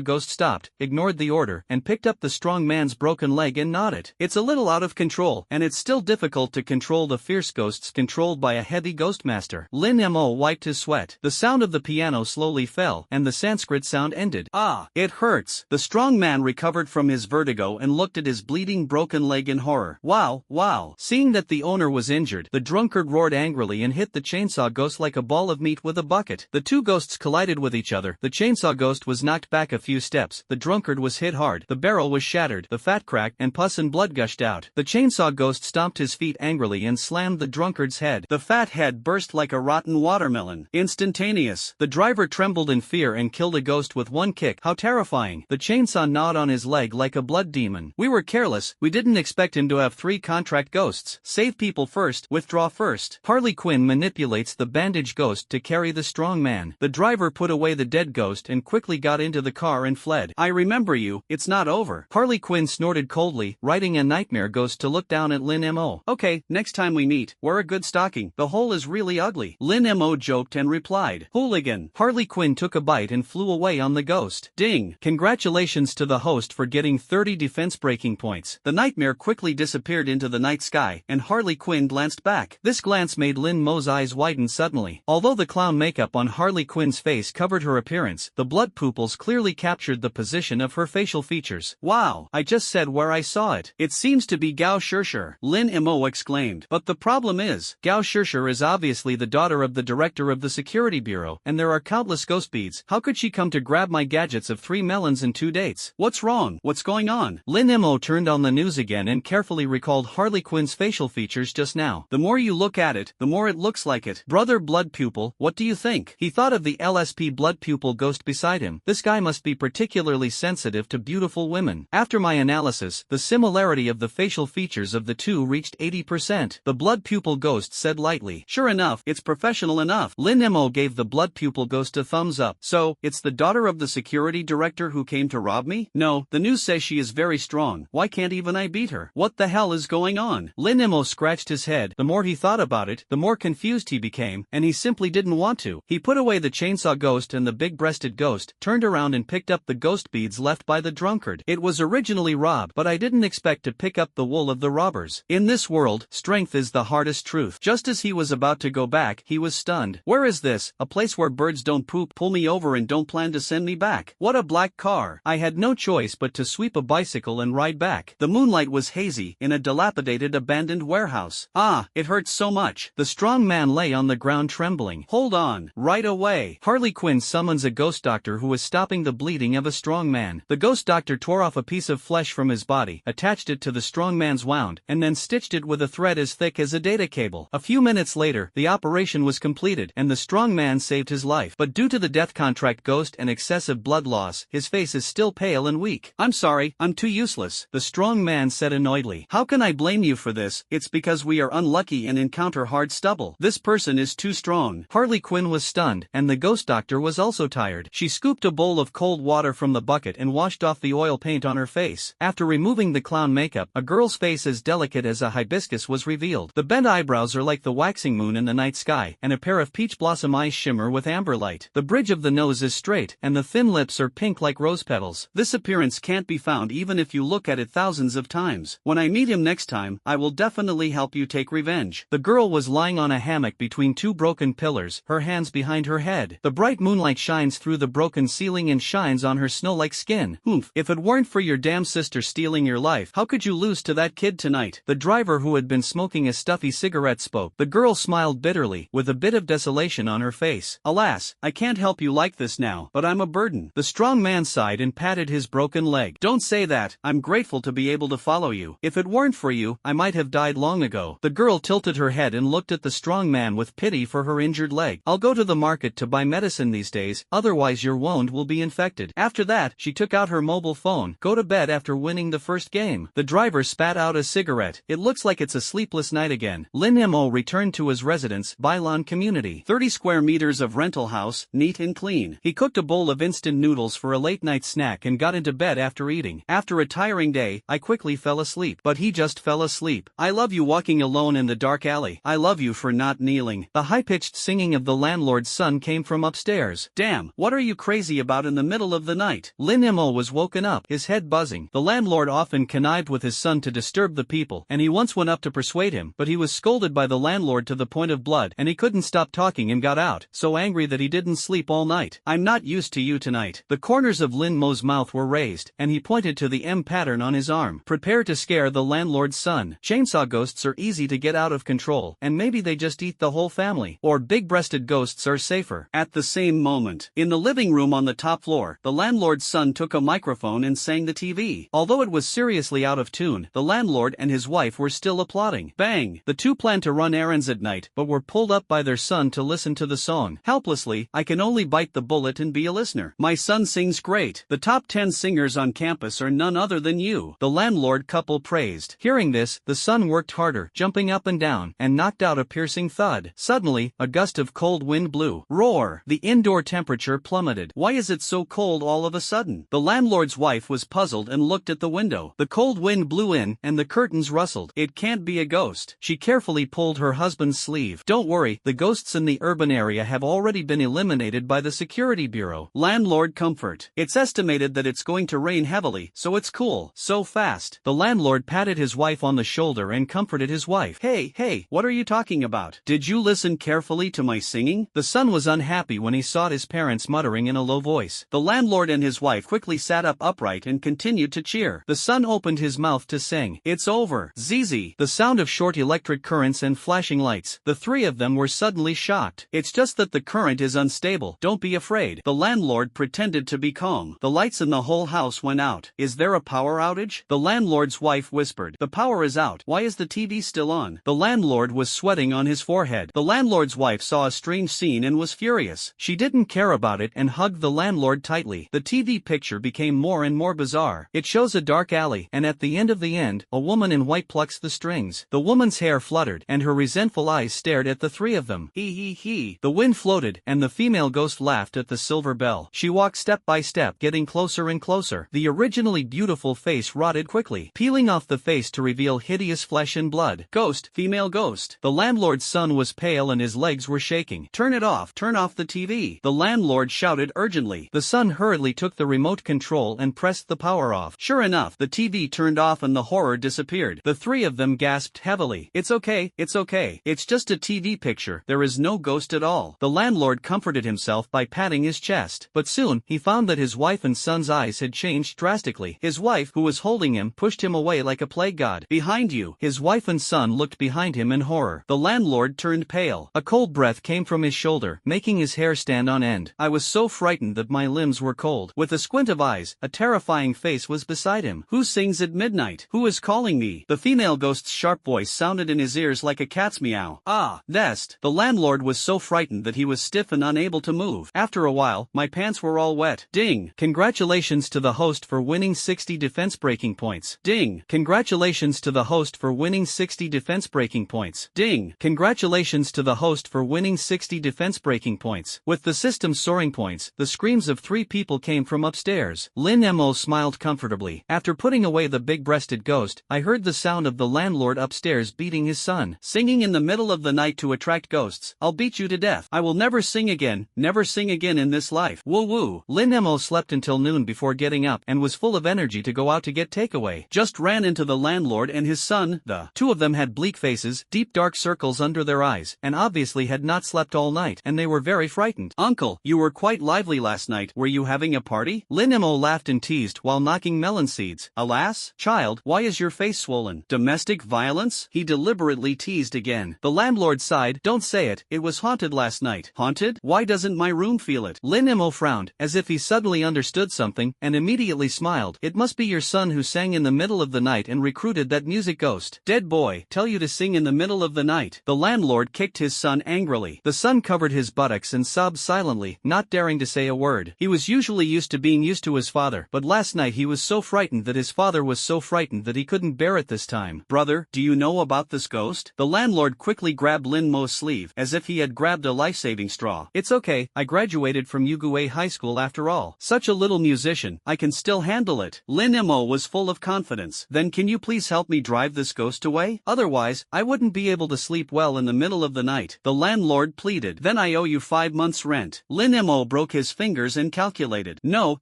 S1: Ghost stopped, ignored the order, and picked up the strong man's broken leg and gnawed it. It's a little out of control, and it's still difficult to control the fierce ghosts controlled by a heavy ghost master. Lin Mo wiped his sweat. The sound of the piano slowly fell, and the Sanskrit sound ended. Ah, it hurts. The strong man recovered from his vertigo and looked at his bleeding broken leg in horror. Wow, wow. Seeing that the owner was injured, the drunkard roared angrily and hit the Chainsaw Ghost like a ball of meat with a bucket. The 2 ghosts collided with each other. The Chainsaw Ghost was knocked back a few steps. The drunkard was hit hard. The barrel was shattered. The fat cracked, and pus and blood gushed out. The Chainsaw Ghost stomped his feet angrily and slammed the drunkard's head. The fat head burst like a rotten watermelon. Instantaneous. The driver trembled in fear and killed a ghost with 1 kick. How terrifying. The chainsaw gnawed on his leg like a blood demon. We were careless. We didn't expect him to have 3 contract ghosts. Save people first, withdraw first. Harley Quinn manipulates the bandage ghost to carry the strong man. The driver put away the dead ghost and quickly got into the car and fled. I remember you. It's not over. Harley Quinn snorted coldly, riding a nightmare ghost to look down at Lin Mo. Okay, next time we meet, wear a good stocking. The hole is really ugly. Lin Mo joked and replied. Hooligan. Harley Quinn took a bite and flew away on the ghost. Ding. Congratulations to the host for getting 30 defense breaking points. The nightmare quickly disappeared into the night sky, and Harley Quinn glanced back. This glance made Lin Mo's eyes widen suddenly. Although the clown makeup on Harley Quinn's face covered her appearance, the blood pupils clearly captured the position of her facial features. Wow, I just said where I saw it. It seems to be Gao Shirshir, Lin Mo exclaimed. But the problem is, Gao Shirshir is obviously the daughter of the director of the security bureau, and there are countless ghost beads. How could she come to grab my gadgets of 3 melons and 2 dates? What's wrong? What's going on? Lin Mo turned on the news again and carefully recalled Harley Quinn's facial features just now. The more you look at it, the more it looks like it. Brother blood pupil, what do you think? He thought of the LSP blood pupil ghost beside him. This guy must be particularly sensitive to beautiful women. After my analysis, the similarity of the facial features of the 2 reached 80%. The blood pupil ghost said lightly. Sure enough, it's professional enough. Lin Mo gave the blood pupil ghost a thumbs up. So, it's the daughter of the security director who came to rob me? No, the news says she is very strong. Why can't even I beat her? What the hell is going on? Lin Imo scratched his head. The more he thought about it, the more confused he became, and he simply didn't want to. He put away the chainsaw ghost and the big-breasted ghost, turned around and picked up the ghost beads left by the drunkard. It was originally robbed, but I didn't expect to pick up the wool of the robbers. In this world, strength is the hardest truth. Just as he was about to go back, he was stunned. Where is this? A place where birds don't poop, pull me over and don't plan to send me back. What a black car. I had no choice but to sweep a bicycle and ride back. The moonlight was hazy, in a dilapidated abandoned warehouse. Ah, it hurts so much. The strong man lay on the ground trembling. Hold on, right away. Harley Quinn summons a ghost doctor who is stopping the bleeding of a strong man. The ghost doctor tore off a piece of flesh from his body, attached it to the strong man's wound, and then stitched it with a thread as thick as a data cable. A few minutes later, the operation was completed, and the strong man saved his life. But due to the death contract ghost and excessive blood loss, his face is still pale and weak. I'm sorry, I'm too useless, the strong man said annoyedly. How can I blame you for this? It's because we are unlucky and encounter hard stubble. This person is too strong. Harley Quinn was stunned, and the ghost doctor was also tired. She scooped a bowl of cold water from the bucket and washed off the oil paint on her face. After removing the clown makeup, a girl's face as delicate as a hibiscus was revealed. The bent eyebrows are like the waxing moon in the night sky, and a pair of peach blossom eyes shimmer with amber light. The bridge of the nose is straight, and the thin lips are pink like rose petals. This appearance can't be found even if you look at it thousands of times. When I meet him next time, I will definitely help you take revenge. The girl was lying on a hammock between two broken pillars, her hands behind her head. The bright moonlight shines through the broken ceiling and shines on her snow-like skin. Oomph, if it weren't for your damn sister stealing your life, how could you lose to that kid tonight? The driver who had been smoking a stuffy cigarette spoke. The girl smiled bitterly, with a bit of desolation on her face. Alas, I can't help you like this now, but I'm a burden. The strong man sighed and patted his broken leg. Don't say that, I'm grateful to be able to follow you. If it weren't for you, I might have died long ago. The girl tilted her head and looked at the strong man with pity for her injured leg. I'll go to the market to buy medicine these days, otherwise your wound will be infected. After that, she took out her mobile phone. Go to bed after winning the first game. The driver spat out a cigarette. It looks like it's a sleepless night again. Lin Mo returned to his residence, Bailon Community. 30 square meters of rental house, neat and clean. He cooked a bowl of instant noodles for a late night snack and got into bed after eating. After a tiring day, I quickly fell asleep. But he just fell asleep. I love you walking alone in the dark alley. I love you for not kneeling. The high-pitched singing of the landlord's son came from upstairs. Damn, what are you crazy about in the middle of the night? Lin Mo was woken up, his head buzzing. The landlord often connived with his son to disturb the people, and he once went up to persuade him, but he was scolded by the landlord to the point of blood, and he couldn't stop talking and got out, so angry that he didn't sleep all night. I'm not used to you tonight. The corners of Lin Mo's mouth were raised, and he pointed to the M pattern on his arm. Prepare to scare the landlord's son. Chainsaw ghosts are easy to get out of control, and maybe they just eat the whole family. Or big-breasted ghosts are safer. At the same moment, in the living room on the top floor, the landlord's son took a microphone and sang the TV. Although it was seriously out of tune, the landlord and his wife were still applauding. Bang! The two planned to run errands at night, but were pulled up by their son to listen to the song. Helplessly, I can only bite the bullet and be a listener. My son sings great. The top 10 singers on campus are none other than you, the landlord couple praised. Hearing this, the son worked harder, jumping up and down, and knocked out a piercing thud. Suddenly, a gust of cold wind blew. Roar! The indoor temperature plummeted. Why is it so cold all of a sudden? The landlord's wife was puzzled and looked at the window. The cold wind blew in, and the curtains rustled. It can't be a ghost. She carefully pulled her husband's sleeve. Don't worry, the ghosts in the urban area have already been eliminated by the security bureau. Landlord comfort. It's estimated that it's going to rain heavily, so it's cool. So fast. The landlord patted his wife on the shoulder and comforted his wife. Hey, what are you talking about? Did you listen carefully to my singing? The son was unhappy when he saw his parents muttering in a low voice. The landlord and his wife quickly sat up upright and continued to cheer. The son opened his mouth to sing. It's over. ZZ. The sound of short electric currents and flashing lights. The three of them were suddenly shocked. It's just that the current is unstable. Don't be afraid. The landlord pretended to be calm. The lights in the whole house went out. Is there a power outage? The landlord's wife whispered. The power is out. Why is the TV still on? The landlord was sweating on his forehead. The landlord's wife saw a strange scene and was furious. She didn't care about it and hugged the landlord tightly. The TV picture became more and more bizarre. It shows a dark alley, and at the end of the end, a woman in white plucks the strings. The woman's hair fluttered, and her resentful eyes stared at the three of them. He. The wind Lin floated, and the female ghost laughed at the silver bell. She walked step by step, getting closer and closer. The originally beautiful face rotted quickly, peeling off the face to reveal hideous flesh and blood. Ghost, female ghost. The landlord's son was pale and his legs were shaking. Turn it off, turn off the TV. The landlord shouted urgently. The son hurriedly took the remote control and pressed the power off. Sure enough, the TV turned off and the horror disappeared. The three of them gasped heavily. It's okay, it's okay. It's just a TV picture. There is no ghost at all. The landlord comforted himself by patting his chest. But soon, he found that his wife and son's eyes had changed drastically. His wife, who was holding him, pushed him away like a plague god. Behind you. His wife and son looked behind him in horror. The landlord turned pale. A cold breath came from his shoulder, making his hair stand on end. I was so frightened that my limbs were cold. With a squint of eyes, a terrifying face was beside him. Who sings at midnight? Who is calling me? The female ghost's sharp voice sounded in his ears like a cat's meow. Ah, Dest. The landlord was so frightened that he was stiff and unable to move. After a while, my pants were all wet. Ding. Congratulations to the host for winning 60 defense breaking points. Ding. Congratulations to the host for winning 60 defense breaking points. Ding. Congratulations to the host for winning 60 defense breaking points. With the system soaring points, the screams of three people came from upstairs. Lin Mo smiled comfortably. After putting away the big-breasted ghost, I heard the sound of the landlord upstairs beating his son, singing in the middle of the night to attract ghosts. I'll beat you to death. I will never sing again in this life. Woo woo. Lin Mo slept until noon before getting up and was full of energy to go out to get takeaway. Just ran into the landlord and his son. The two of them had bleak faces, deep dark circles under their eyes, and obviously had not slept all night, and they were very frightened. Uncle, you were quite lively last night. Were you having a party? Lin Mo laughed and teased while knocking melon seeds. Alas, child, why is your face swollen? Domestic violence? He deliberately teased again. The landlord sighed. Don't say it, it was haunted last night. Haunted? Why doesn't my room feel it? Lin Mo frowned, as if he suddenly understood something, and immediately smiled. It must be your son who sang in the middle of the night and recruited that music ghost. Dead boy, tell you to sing in the middle of the night. The landlord kicked his son angrily. The son covered his buttocks and sobbed silently, not daring to say a word. He was usually used to being used to his father, but last night he was so frightened that his father was so frightened that he couldn't bear it this time. Brother, do you know about this ghost? The landlord quickly grabbed Lin Mo's sleeve, as if he had grabbed a life-saving straw. It's okay, I graduated from Yugue High School after all. Such a little musician, I can still handle it. Lin Mo was full of confidence. Then can you please help me drive this ghost away? Otherwise, I wouldn't be able to sleep well in the middle of the night. The landlord pleaded. Then I owe you 5 months' rent. Lin Mo broke his fingers and calculated. No,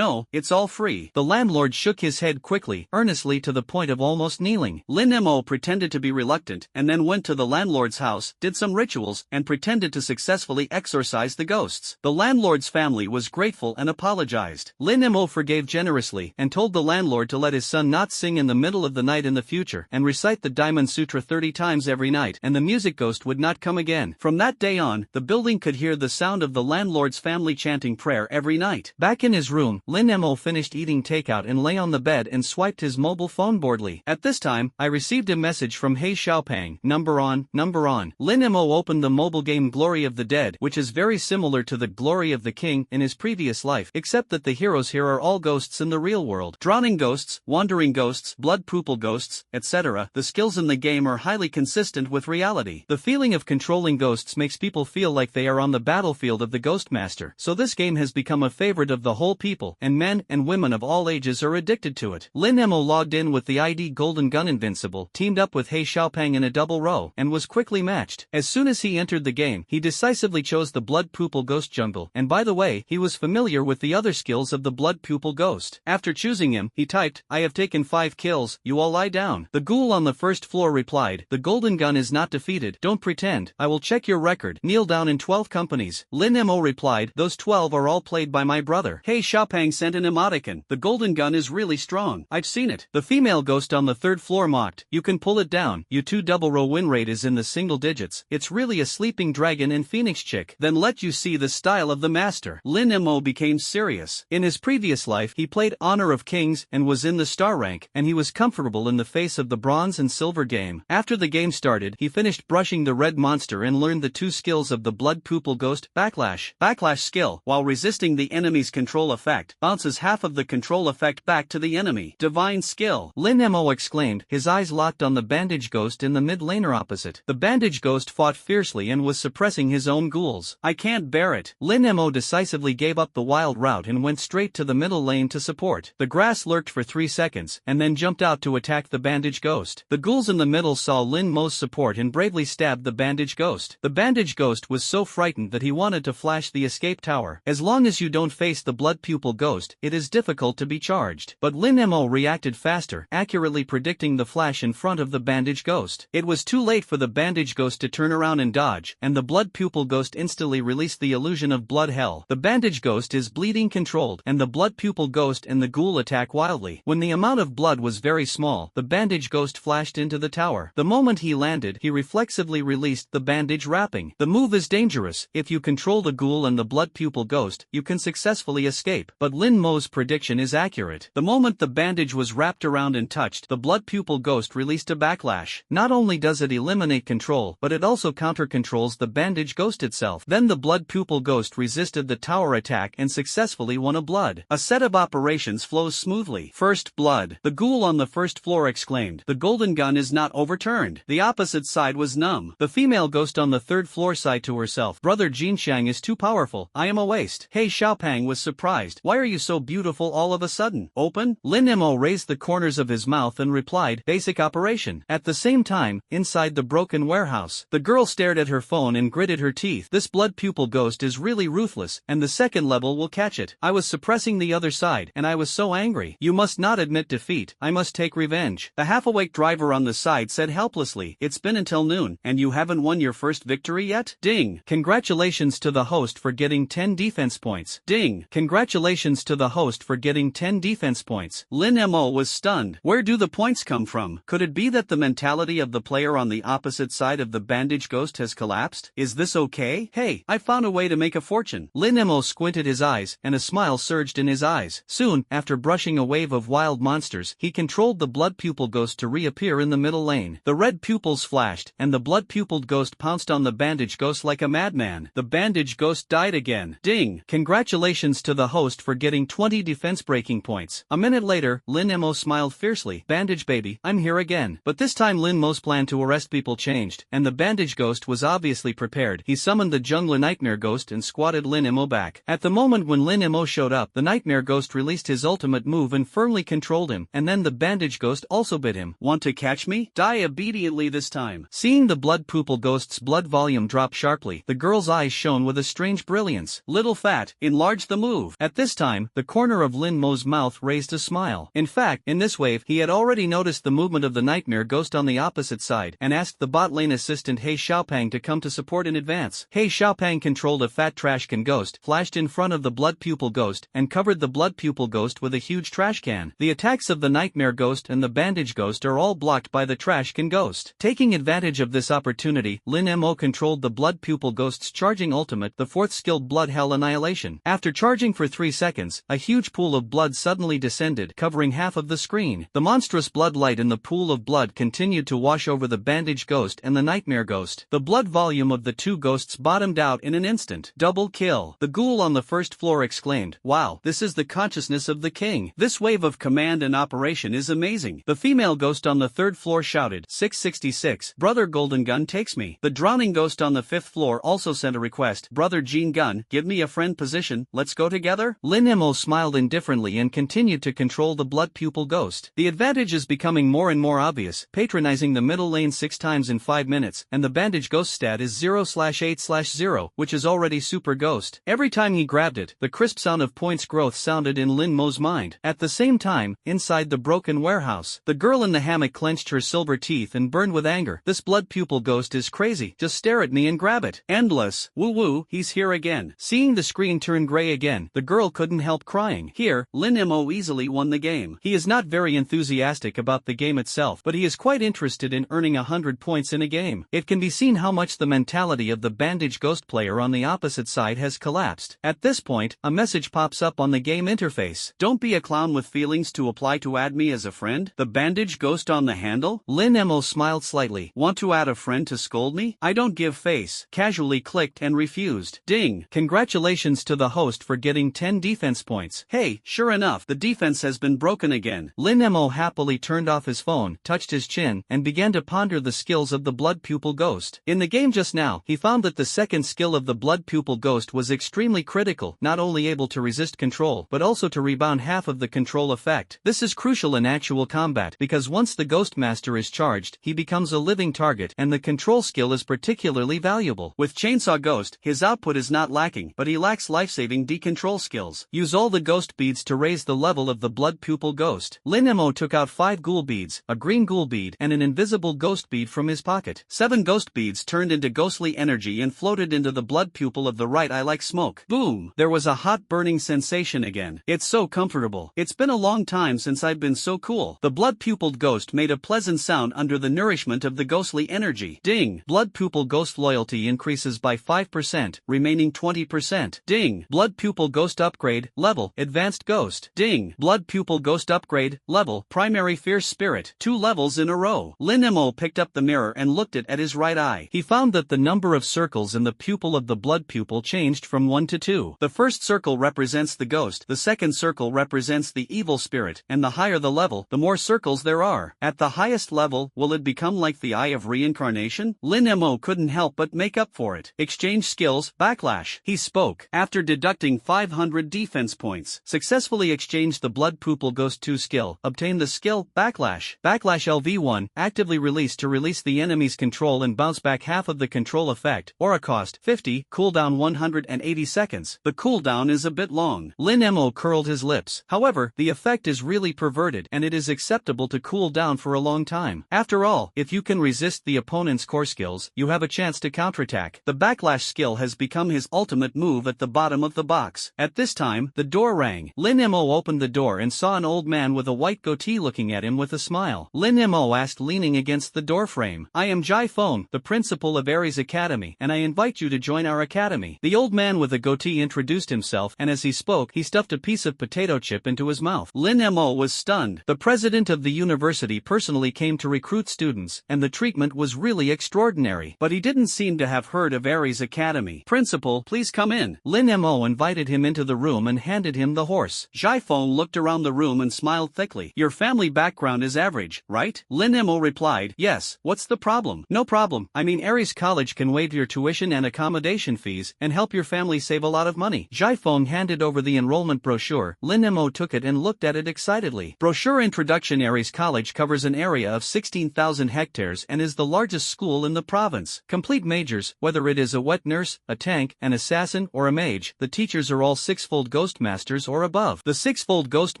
S1: it's all free. The landlord shook his head quickly, earnestly to the point of almost kneeling. Lin Mo pretended to be reluctant, and then went to the landlord's house, did some rituals, and pretended to successfully exorcise the ghosts. The landlord's family was grateful and apologized. Lin Mo forgave generously, and told the landlord to let his son not sing in the middle of the night in the future, and recite the Diamond Sutra 30 times every night, and the music ghost would not come again. From that day on, the building could hear the sound of the landlord's family chanting prayer every night. Back in his room, Lin Mo finished eating takeout and lay on the bed and swiped his mobile phone boredly. At this time, I received a message from He Xiaopang. Number on. Lin Mo opened the mobile game Glory of the Dead, which is very similar to the Glory of the King in his previous life, except that the heroes here are all ghosts in the real world. Drowning ghosts, wandering ghosts, blood poople ghosts, etc. The skills in the game are highly consistent with reality. The feeling of controlling ghosts makes people feel like they are on the battlefield of the Ghostmaster, so this game has become a favorite of the whole people, and men and women of all ages are addicted to it. Lin Mo logged in with the ID Golden Gun Invincible, teamed up with He Xiaopang in a double row, and was quickly matched. As soon as he entered the game, he decisively chose the Blood Pupil Ghost Jungle, and by the way, he was familiar with the other skills of the Blood Pupil Ghost. After choosing him, he typed, I have taken 5 kills, you all lie down. The ghoul on the first floor replied, the Golden Gun is not defeated, don't pretend, I will check your record, kneel down in 12 companies. Lin Mo replied, those 12 are all played by my brother. He Xiaopang sent an emoticon, the Golden Gun is really strong, I've seen it. The female ghost on the third floor mocked, you can pull it down, you 2 double row win rate is in the single digits, it's really a sleeping dragon and phoenix chick. Then let you see the style of the master. Lin Mo became serious. In his previous life he played Honor of Kings and was in the star rank, and he was comfortable in the face of the bronze and silver game. After the game started, he finished brushing the red monster and learned the 2 skills of the Blood Pupil Ghost. Backlash. Backlash skill, while resisting the enemy's control effect, bounces half of the control effect back to the enemy. Divine skill. Lin Mo exclaimed, his eyes locked on the bandage ghost in the mid laner opposite. The bandage ghost fought fiercely and was suppressing his own ghouls. I can't bear it. Lin Mo decisively gave up the wild route and went straight to the middle lane to support. The grass lurked for 3 seconds, and then jumped out to attack the bandage ghost. The ghouls in the middle saw Lin Mo's support and bravely stabbed the bandage ghost. The bandage ghost was so frightened that he wanted to flash the escape tower. As long as you don't face the blood pupil ghost, it is difficult to be charged. But Lin Mo reacted faster, accurately predicting the flash in front of the bandage ghost. It was too late for the bandage ghost to turn around and dodge, and the blood pupil ghost instantly released the illusion of blood hell. The bandage ghost is bleeding controlled, and the blood pupil ghost and the ghoul attack wildly. When the amount of blood was very small, the bandage ghost flashed into the tower. The moment he landed, he reflexively released the bandage wrapping. The move is dangerous. If you control the ghoul and the blood pupil ghost, you can successfully escape. But Lin Mo's prediction is accurate. The moment the bandage was wrapped around and touched, the blood pupil ghost released a backlash. Not only does it eliminate control, but it also counter-controls the bandage ghost itself. Then the blood pupil ghost resisted the tower attack and successfully won a blood. A set of operations flows smoothly. First blood. The ghoul on the first floor exclaimed, "The golden gun is not overturned." The opposite side was numb. The female ghost on the third floor sighed to herself, "Brother Jinxiang is too powerful. I am a waste." He Xiaopang was surprised. "Why are you so beautiful all of a sudden?" "Open?" Lin Mo raised the corners of his mouth and replied, "Basic operation." At the same time, inside the broken warehouse, the girl stared at her phone and gritted her teeth. "This blood pupil ghost is really ruthless, and the second level will catch it. I was suppressing the other side, and I was so angry. You must not admit defeat. I must take revenge." The half-awake driver on the side said helplessly, "It's been until noon, and you haven't won your first victory yet? Ding! Congratulations to the host for getting 10 defense points. Ding! Congratulations to the host for getting 10 defense points." Lin Mo was stunned. Where do the points come from? Could it be that the mentality of the player on the opposite side of the bandage ghost has collapsed? Is this okay? Hey, I found a way to make a fortune. Lin Mo squinted his eyes, and a smile surged in his eyes. Soon, after brushing a wave of wild monsters, he controlled the blood pupil ghost to reappear in the middle lane. The red pupils flashed, and the blood pupiled ghost pounced on the bandage ghost like a madman. The bandage ghost died again. Ding! Congratulations to the host for getting 20 defense breaking points. A minute later, Lin Mo smiled fiercely. "Bandage baby, I'm here again." But this time Lin Mo's plan to arrest people changed, and the bandage ghost was obviously prepared. He summoned the jungler nightmare ghost and squatted Lin Mo back. At the moment when Lin Mo showed up, the nightmare ghost released his ultimate move and firmly controlled him, and then the bandage ghost also bit him. "Want to catch me? Die obediently this time." Seeing the blood pupil ghost's blood volume drop sharply, the girl's eyes shone with a strange brilliance. "Little fat, enlarge the move." At this time, the corner of Lin Mo's mouth raised a smile. In fact, in this wave, he had already noticed the movement of the nightmare ghost on the opposite side, and asked the bot lane assistant He Xiaopang to come to support in advance. He Xiaopang controlled a fat trash can ghost, flashed in front of the blood pupil ghost, and covered the blood pupil ghost with a huge trash can. The attacks of the nightmare ghost and the bandage ghost are all blocked by the trash can ghost. Taking advantage of this opportunity, Lin Mo controlled the blood pupil ghost's charging ultimate, the fourth skilled blood hell annihilation. After charging for 3 seconds, a huge pool of blood suddenly descended, covering half of the screen. The monstrous blood light in the pool of blood continued to wash over the bandage ghost and the nightmare ghost. The blood volume of the two ghosts bottomed out in an instant. Double kill. The ghoul on the first floor exclaimed, "Wow, this is the consciousness of the king. This wave of command and operation is amazing." The female ghost on the third floor shouted, 666, "Brother Golden Gun takes me." The drowning ghost on the fifth floor also sent a request, "Brother Jean Gun, give me a friend position, let's go together." Lin Mo smiled indifferently and continued to control the blood pupil ghost. The advantage is becoming more and more obvious, patronizing the middle lane 6 times in 5 minutes, and the bandage ghost stat is 0/8/0, which is already super ghost. Every time he grabbed it, the crisp sound of points growth sounded in Lin Mo's mind. At the same time, inside the broken warehouse, the girl in the hammock clenched her silver teeth and burned with anger. "This blood pupil ghost is crazy. Just stare at me and grab it. Endless. Woo woo, he's here again." Seeing the screen turn gray again, the girl couldn't help crying. Here, Lin Mo easily won the game. He is not very enthusiastic about the game itself, but he is quite interested in earning 100 points in a game. It can be seen how much the mentality of the bandage ghost player on the opposite side has collapsed. At this point, a message pops up on the game interface. "Don't be a clown with feelings to apply to add me as a friend." The bandage ghost on the handle? Lin Mo smiled slightly. "Want to add a friend to scold me? I don't give face." Casually clicked and refused. Ding! Congratulations to the host for getting 10 defense points. Hey, sure enough, the defense has been broken again. Lin Mo happily turned off his phone, touched his chin, and began to ponder the skills of the blood pupil ghost. In the game just now, he found found that the second skill of the blood pupil ghost was extremely critical, not only able to resist control but also to rebound half of the control effect. This is crucial in actual combat because once the Ghost Master is charged, he becomes a living target and the control skill is particularly valuable. With Chainsaw Ghost, his output is not lacking, but he lacks life-saving decontrol skills. Use all the ghost beads to raise the level of the blood pupil ghost. Lin Mo took out 5 ghoul beads, a green ghoul bead and an invisible ghost bead from his pocket. 7 ghost beads turned into ghostly energy and floated into the blood pupil of the right eye like smoke. Boom! There was a hot burning sensation again. It's so comfortable. It's been a long time since I've been so cool. The blood pupiled ghost made a pleasant sound under the nourishment of the ghostly energy. Ding! Blood pupil ghost loyalty increases by 5%, remaining 20%. Ding! Blood pupil ghost upgrade, level, advanced ghost. Ding! Blood pupil ghost upgrade, level, primary fierce spirit. 2 levels in a row. Lin Mo picked up the mirror and looked at his right eye. He found that the number of circles in the pupil of the blood pupil changed from 1 to 2. The first circle represents the ghost, the second circle represents the evil spirit, and the higher the level, the more circles there are. At the highest level, will it become like the Eye of Reincarnation? Lin Mo couldn't help but make up for it. Exchange skills, backlash. He spoke. After deducting 500 defense points, successfully exchanged the blood pupil ghost 2 skill, obtained the skill, backlash. Backlash LV1, actively released to release the enemy's control and bounce back half of the control effect, aura cost 50, cooldown 180 seconds. The cooldown is a bit long. Lin Mo curled his lips. However, the effect is really perverted and it is acceptable to cool down for a long time. After all, if you can resist the opponent's core skills, you have a chance to counterattack. The backlash skill has become his ultimate move at the bottom of the box. At this time, the door rang. Lin Mo opened the door and saw an old man with a white goatee looking at him with a smile. Lin Mo asked, leaning against the door frame, "I am Jai Feng, the principal of Ares Academy, and I invite you to join our academy." The old man with the goatee introduced himself, and as he spoke, he stuffed a piece of potato chip into his mouth. Lin Mo was stunned. The president of the university personally came to recruit students, and the treatment was really extraordinary. But he didn't seem to have heard of Ares Academy. "Principal, please come in." Lin Mo invited him into the room and handed him the horse. Jai Feng looked around the room and smiled thickly. "Your family background is average, right?" Lin Mo replied, "Yes, what's the problem?" "No problem. I mean Ares College can waive your tuition and accommodation fees and help your family save a lot of money." Jai Feng handed over the enrollment brochure. Lin Mo took it and looked at it excitedly. Brochure introduction. Ares College covers an area of 16,000 hectares and is the largest school in the province. Complete majors, whether it is a wet nurse, a tank, an assassin, or a mage, the teachers are all 6-fold ghost masters or above. The 6-fold ghost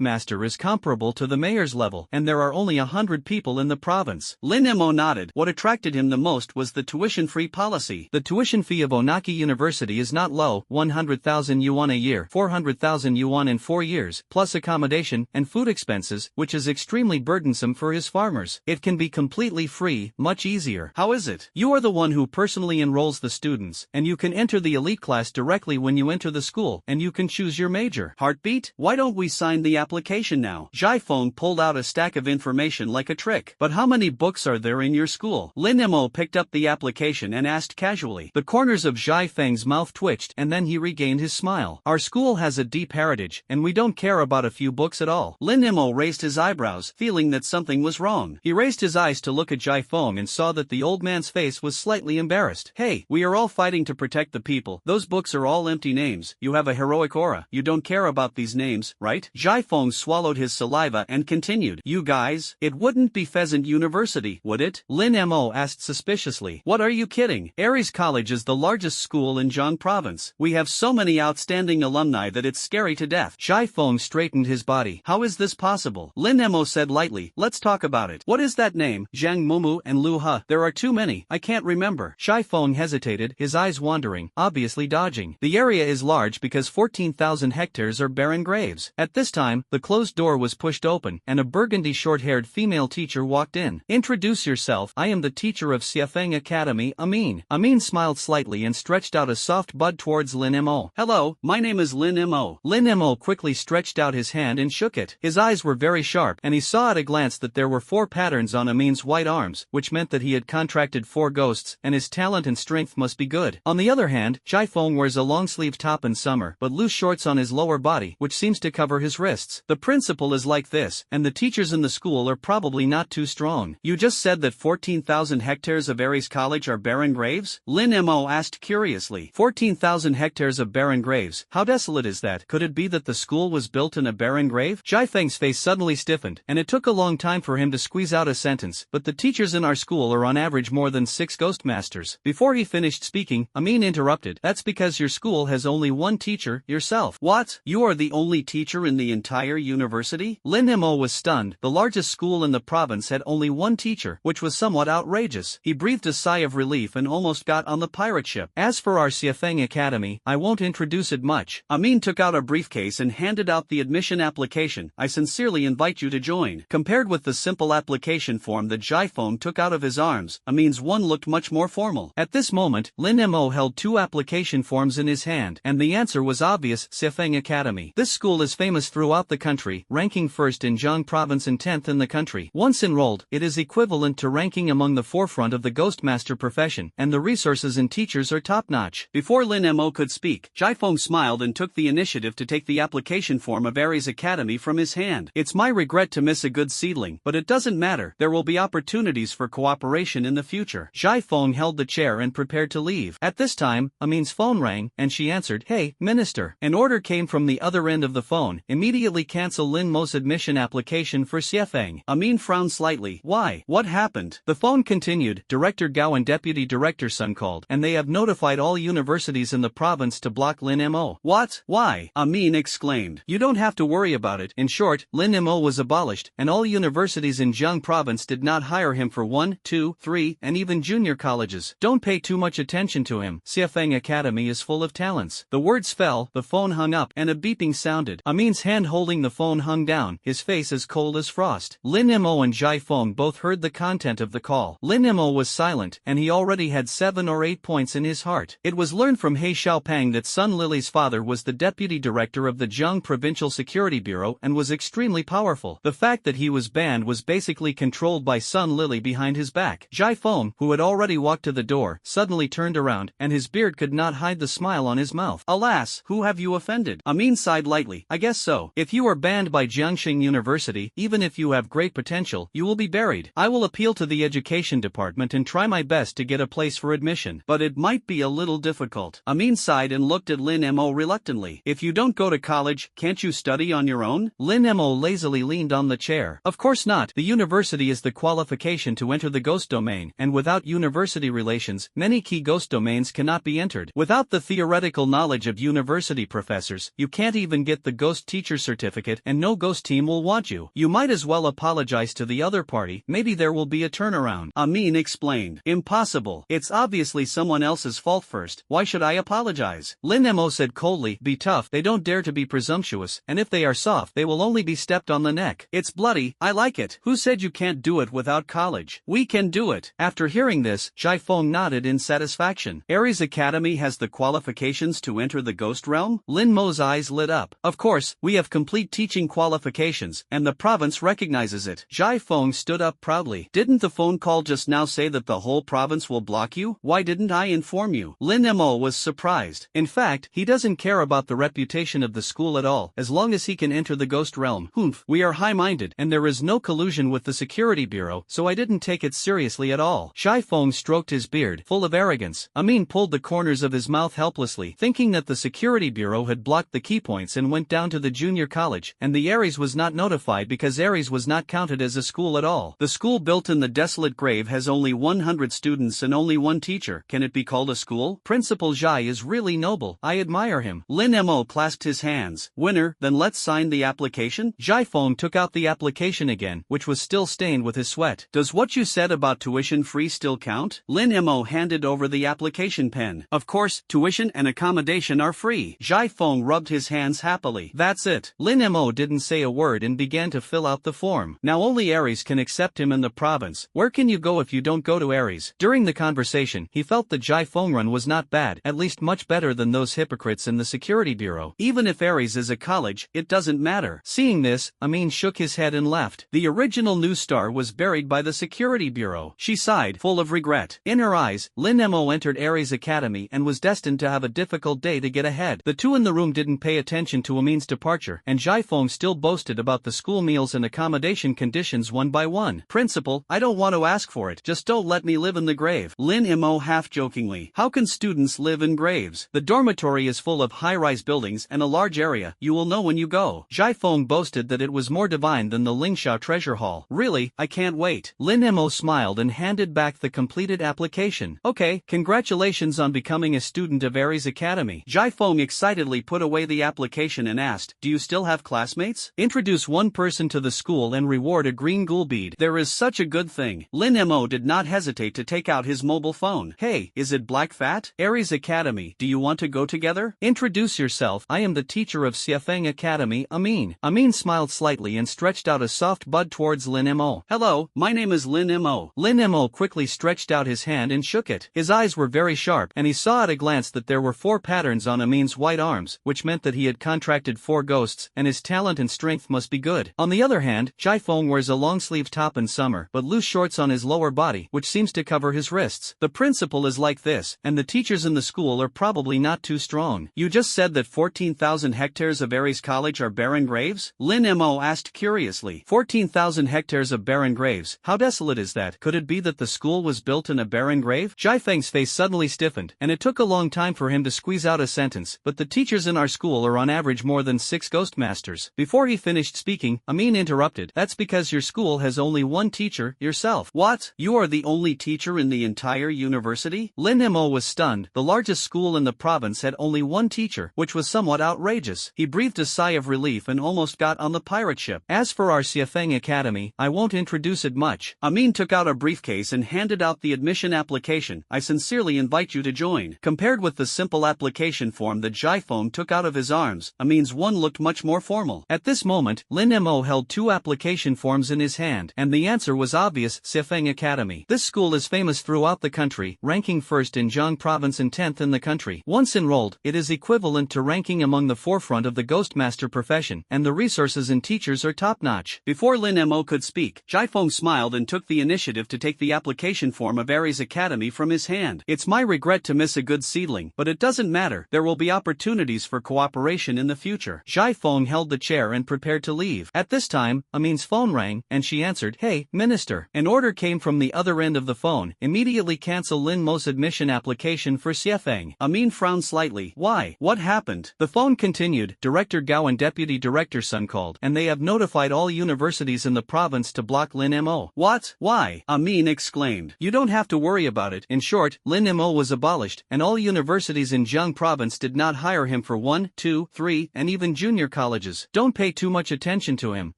S1: master is comparable to the mayor's level, and there are only 100 people in the province. Lin Mo nodded. What attracted him the most was the tuition-free policy. The tuition fee of Onaki University is not low, 100,000 yuan a year, 400,000 yuan in 4 years, plus accommodation and food expenses, which is extremely burdensome for his farmers. It can be completely free, much easier. How is it? You are the one who personally enrolls the students, and you can enter the elite class directly when you enter the school, and you can choose your major. Heartbeat? Why don't we sign the application now? Jai Feng pulled out a stack of information like a trick. But how many books are there in your school? Lin Mo picked up the application and asked casually. The corners of Jai Feng's mouth twitched and then he regained his smile. Our school has a deep heritage, and we don't care about a few books at all. Lin Mo raised his eyebrows, feeling that something was wrong. He raised his eyes to look at Jai Feng and saw that the old man's face was slightly embarrassed. "Hey, we are all fighting to protect the people. Those books are all empty names. You have a heroic aura. You don't care about these names, right?" Jai Feng swallowed his saliva and continued. "You guys, it wouldn't be Pheasant University, would it?" Lin Mo asked suspiciously. "What, are you kidding? Ares College is the largest school in Zhang Province. We have so many outstanding alumni that it's scary to death." Jai Feng straightened his body. "How is this possible?" Lin Mo said lightly. "Let's talk about it. What is that name? Zhang Mumu and Lu He. There are too many. I can't remember." Jai Feng hesitated, his eyes wandering, obviously dodging. "The area is large because 14,000 hectares are barren graves." At this time, the closed door was pushed open, and a burgundy short-haired female teacher walked in. "Introduce yourself. I am the teacher of Xiafeng Academy, Amin." Amin smiled slightly and stretched out a soft bud towards Lin Mo. "Hello, my name is Lin Mo." Lin Mo quickly stretched out his hand and shook it. His eyes were very sharp, and he saw at a glance that there were 4 patterns on Amin's white arms, which meant that he had contracted 4 ghosts, and his talent and strength must be good. On the other hand, Jai Feng wears a long-sleeved top in summer, but loose shorts on his lower body, which seems to cover his wrists. The principal is like this, and the teachers in the school are probably not too strong. "You just said that 14,000 hectares of Ares College are barren graves?" Lin Mo asked curiously. 14,000 hectares of barren graves. How desolate is that? Could it be that the school was built in a barren grave? Jai Feng's face suddenly stiffened, and it took a long time for him to squeeze out a sentence. But the teachers in our school are on average more than 6 ghost masters. Before he finished speaking, Amin interrupted. That's because your school has only one teacher, yourself. What? You are the only teacher in the entire university? Lin Mo was stunned. The largest school in the province had only one teacher, which was somewhat outrageous. He breathed a sigh of relief and almost got on the pirate ship. As for our Siafeng Academy, I won't introduce it much. Amin took out a briefcase and handed out the admission application. I sincerely invite you to join. Compared with the simple application form that Jai Feng took out of his arms, Amin's one looked much more formal. At this moment, Lin Mo held 2 application forms in his hand, and the answer was obvious: Siafeng Academy. This school is famous throughout the country, ranking first in Jiang province and 10th in the country. Once enrolled, it is equivalent to ranking among the forefront of the Ghostmaster profession, and the resources and teachers are top-notch. Before Lin Mo could speak, Jai Feng smiled and took the initiative to take the application form of Aries Academy from his hand. It's my regret to miss a good seedling, but it doesn't matter. There will be opportunities for cooperation in the future. Jai Feng held the chair and prepared to leave. At this time, Amin's phone rang, and she answered. Hey, Minister. An order came from the other end of the phone. Immediately cancel Lin Mo's admission application for Siafeng. Amin frowned slightly. Why? What happened? The phone continued. Director Gao and Deputy Director Sun called, and they have notified all universities in the province to block Lin Mo. What? Why? Amin exclaimed. You don't have to worry about it. In short, Lin Mo was abolished, and all universities in Jiang province did not hire him for 1, 2, 3, and even junior colleges. Don't pay too much attention to him. Siafeng Academy is full of talents. The words fell, the phone hung up, and a beeping sounded. Amin's hand holding the phone hung down, his face as cold as frost. Lin Mo and Jai Feng both heard the content of the call. Lin Mo was silent, and he already had 7 or 8 points in his heart. It was learned from He Xiaopang that Sun Lily's father was the deputy director of the Jiang Provincial Security Bureau and was extremely powerful. The fact that he was banned was basically controlled by Sun Lily behind his back. Jai Feng, who had already walked to the door, suddenly turned around, and his beard could not hide the smile on his mouth. Alas, who have you offended? Amin sighed lightly. I guess so. If you are banned by Jiangxing University, even if you have great potential, you will be buried. I will appeal to the education department and try my best to get a place for admission. But it might be a little difficult. Amin sighed and looked at Lin Mo reluctantly. If you don't go to college, can't you study on your own? Lin Mo lazily leaned on the chair. Of course not. The university is the qualification to enter the ghost domain, and without university relations, many key ghost domains cannot be entered. Without the theoretical knowledge of university professors, you can't even get the ghost teacher certificate, and no ghost team will want you. You might as well apologize to the other party. Maybe there will be a turnaround. Amin explained. Impossible. It's obviously someone else's fault first. Why should I apologize? Lin Mo said coldly. Be tough. They don't dare to be presumptuous, and if they are soft, they will only be stepped on the neck. It's bloody. I like it. Who said you can't do it without college? We can do it. After hearing this, Jai Feng nodded in satisfaction. Aries Academy has the qualifications to enter the ghost realm? Lin Mo's eyes lit up. Of course, we have complete teaching qualifications, and the province recognizes it. Jai Feng stood up proudly. Didn't the phone call just now say that the whole province will block you? Why didn't I inform you? Lin Mo was surprised. In fact, he doesn't care about the reputation of the school at all, as long as he can enter the ghost realm. Humph, we are high-minded, and there is no collusion with the security bureau, so I didn't take it seriously at all. Jai Feng stroked his beard, full of arrogance. Amin pulled the corners of his mouth helplessly, thinking that the security bureau had blocked the key points and went down to the junior college, and the Aries was not notified because Aries was not counted as a school at all. The school built in the desolate grave has only 100 students and only one teacher. Can it be called a school? Principal Jai is really noble. I admire him. Lin Mo clasped his hands. Winner, then let's sign the application? Jai Feng took out the application again, which was still stained with his sweat. Does what you said about tuition free still count? Lin Mo handed over the application pen. Of course, tuition and accommodation are free. Jai Feng rubbed his hands happily. That's it. Lin Mo didn't say a word and began to fill out the form. Now only Aries can accept him in the province. Where can you go if you don't go to Aries? During the conversation, he felt the Jai Feng run was not bad, at least much better than those hypocrites in the security bureau. Even if Aries is a college, it doesn't matter. Seeing this, Amin shook his head and left. The original news star was buried by the security bureau. She sighed, full of regret. In her eyes, Lin Mo entered Aries Academy and was destined to have a difficult day to get ahead. The two in the room didn't pay attention to Amin's departure, and Jai Feng still boasted about the school meals and accommodation conditions one by one. Principal, I don't want to ask for it, just don't let me live in the grave. Lin Mo half-jokingly. How can students live in graves? The dormitory is full of high-rise buildings and a large area. You will know when you go. Jai Feng boasted that it was more divine than the Lingsha treasure hall. Really, I can't wait. Lin Mo smiled and handed back the completed application. Okay, congratulations on becoming a student of Aries Academy. Jai Feng excitedly put away the application and asked, do you still have classmates? Introduce one person to the school and reward a green ghoul bead. There is such a good thing. Lin Mo did not hesitate to take out his mobile phone. Hey, is it Black Fat? Aries Academy, do you want to go together? Introduce yourself. I am the teacher of Xiafeng Academy, Amin. Amin smiled slightly and stretched out a soft bud towards Lin Mo. Hello, my name is Lin Mo. Lin Mo quickly stretched out his hand and shook it. His eyes were very sharp, and he saw at a glance that there were 4 patterns on Amin's white arms, which meant that he had contracted 4 ghosts, and his talent and strength must be good. On the other hand, Jai Feng wears a long-sleeved top in summer, but loose shorts on his lower body, which seems to cover his wrists. The principal is like this, and the teachers in the school are probably not too strong. You just said that 14,000 hectares of Aries College are barren graves? Lin Mo asked curiously. 14,000 hectares of barren graves, how desolate is that? Could it be that the school was built in a barren grave? Jai Feng's face suddenly stiffened, and it took a long time for him to squeeze out a sentence, but the teachers in our school are on average more than 6 ghost masters. Before he finished speaking, Amin interrupted. That's because your school has only one teacher, yourself. What? You are the only teacher in the entire university? Lin Mo was stunned. The largest school in the province had only one teacher, which was somewhat outrageous. He breathed a sigh of relief and almost got on the pirate ship. As for our Xiafeng Academy, I won't introduce it much. Amin took out a briefcase and handed out the admission application. I sincerely invite you to join. Compared with the simple application form that Jai Feng took out of his arms, Amin's one looked much more formal. At this moment, Lin Mo held 2 application forms in his hand, and the answer was obvious: Xiafeng Academy. This school is famous throughout the country, ranking first in Zhang province and 10th in the country. Once enrolled, it is equivalent to ranking among the forefront of the Ghostmaster profession, and the resources and teachers are top-notch. Before Lin Mo could speak, Jai Feng smiled and took the initiative to take the application form of Aries Academy from his hand. It's my regret to miss a good seedling, but it doesn't matter. There will be opportunities for cooperation in the future. Jai Feng held the chair and prepared to leave. At this time, Amin's phone rang, and she answered. Hey, Minister. An order came from the other end of the phone. Immediately cancel Lin Mo's admission application for Xiafeng. Amin frowned slightly. Why? What happened? The phone continued. Director Gao and Deputy Director Sun called, and they have notified all universities in the province to block Lin Mo. What? Why? Amin exclaimed. You don't have to worry about it. In short, Lin Mo was abolished, and all universities in Jiang province did not hire him for 1, 2, 3, and even junior colleges. Don't pay too much attention to him.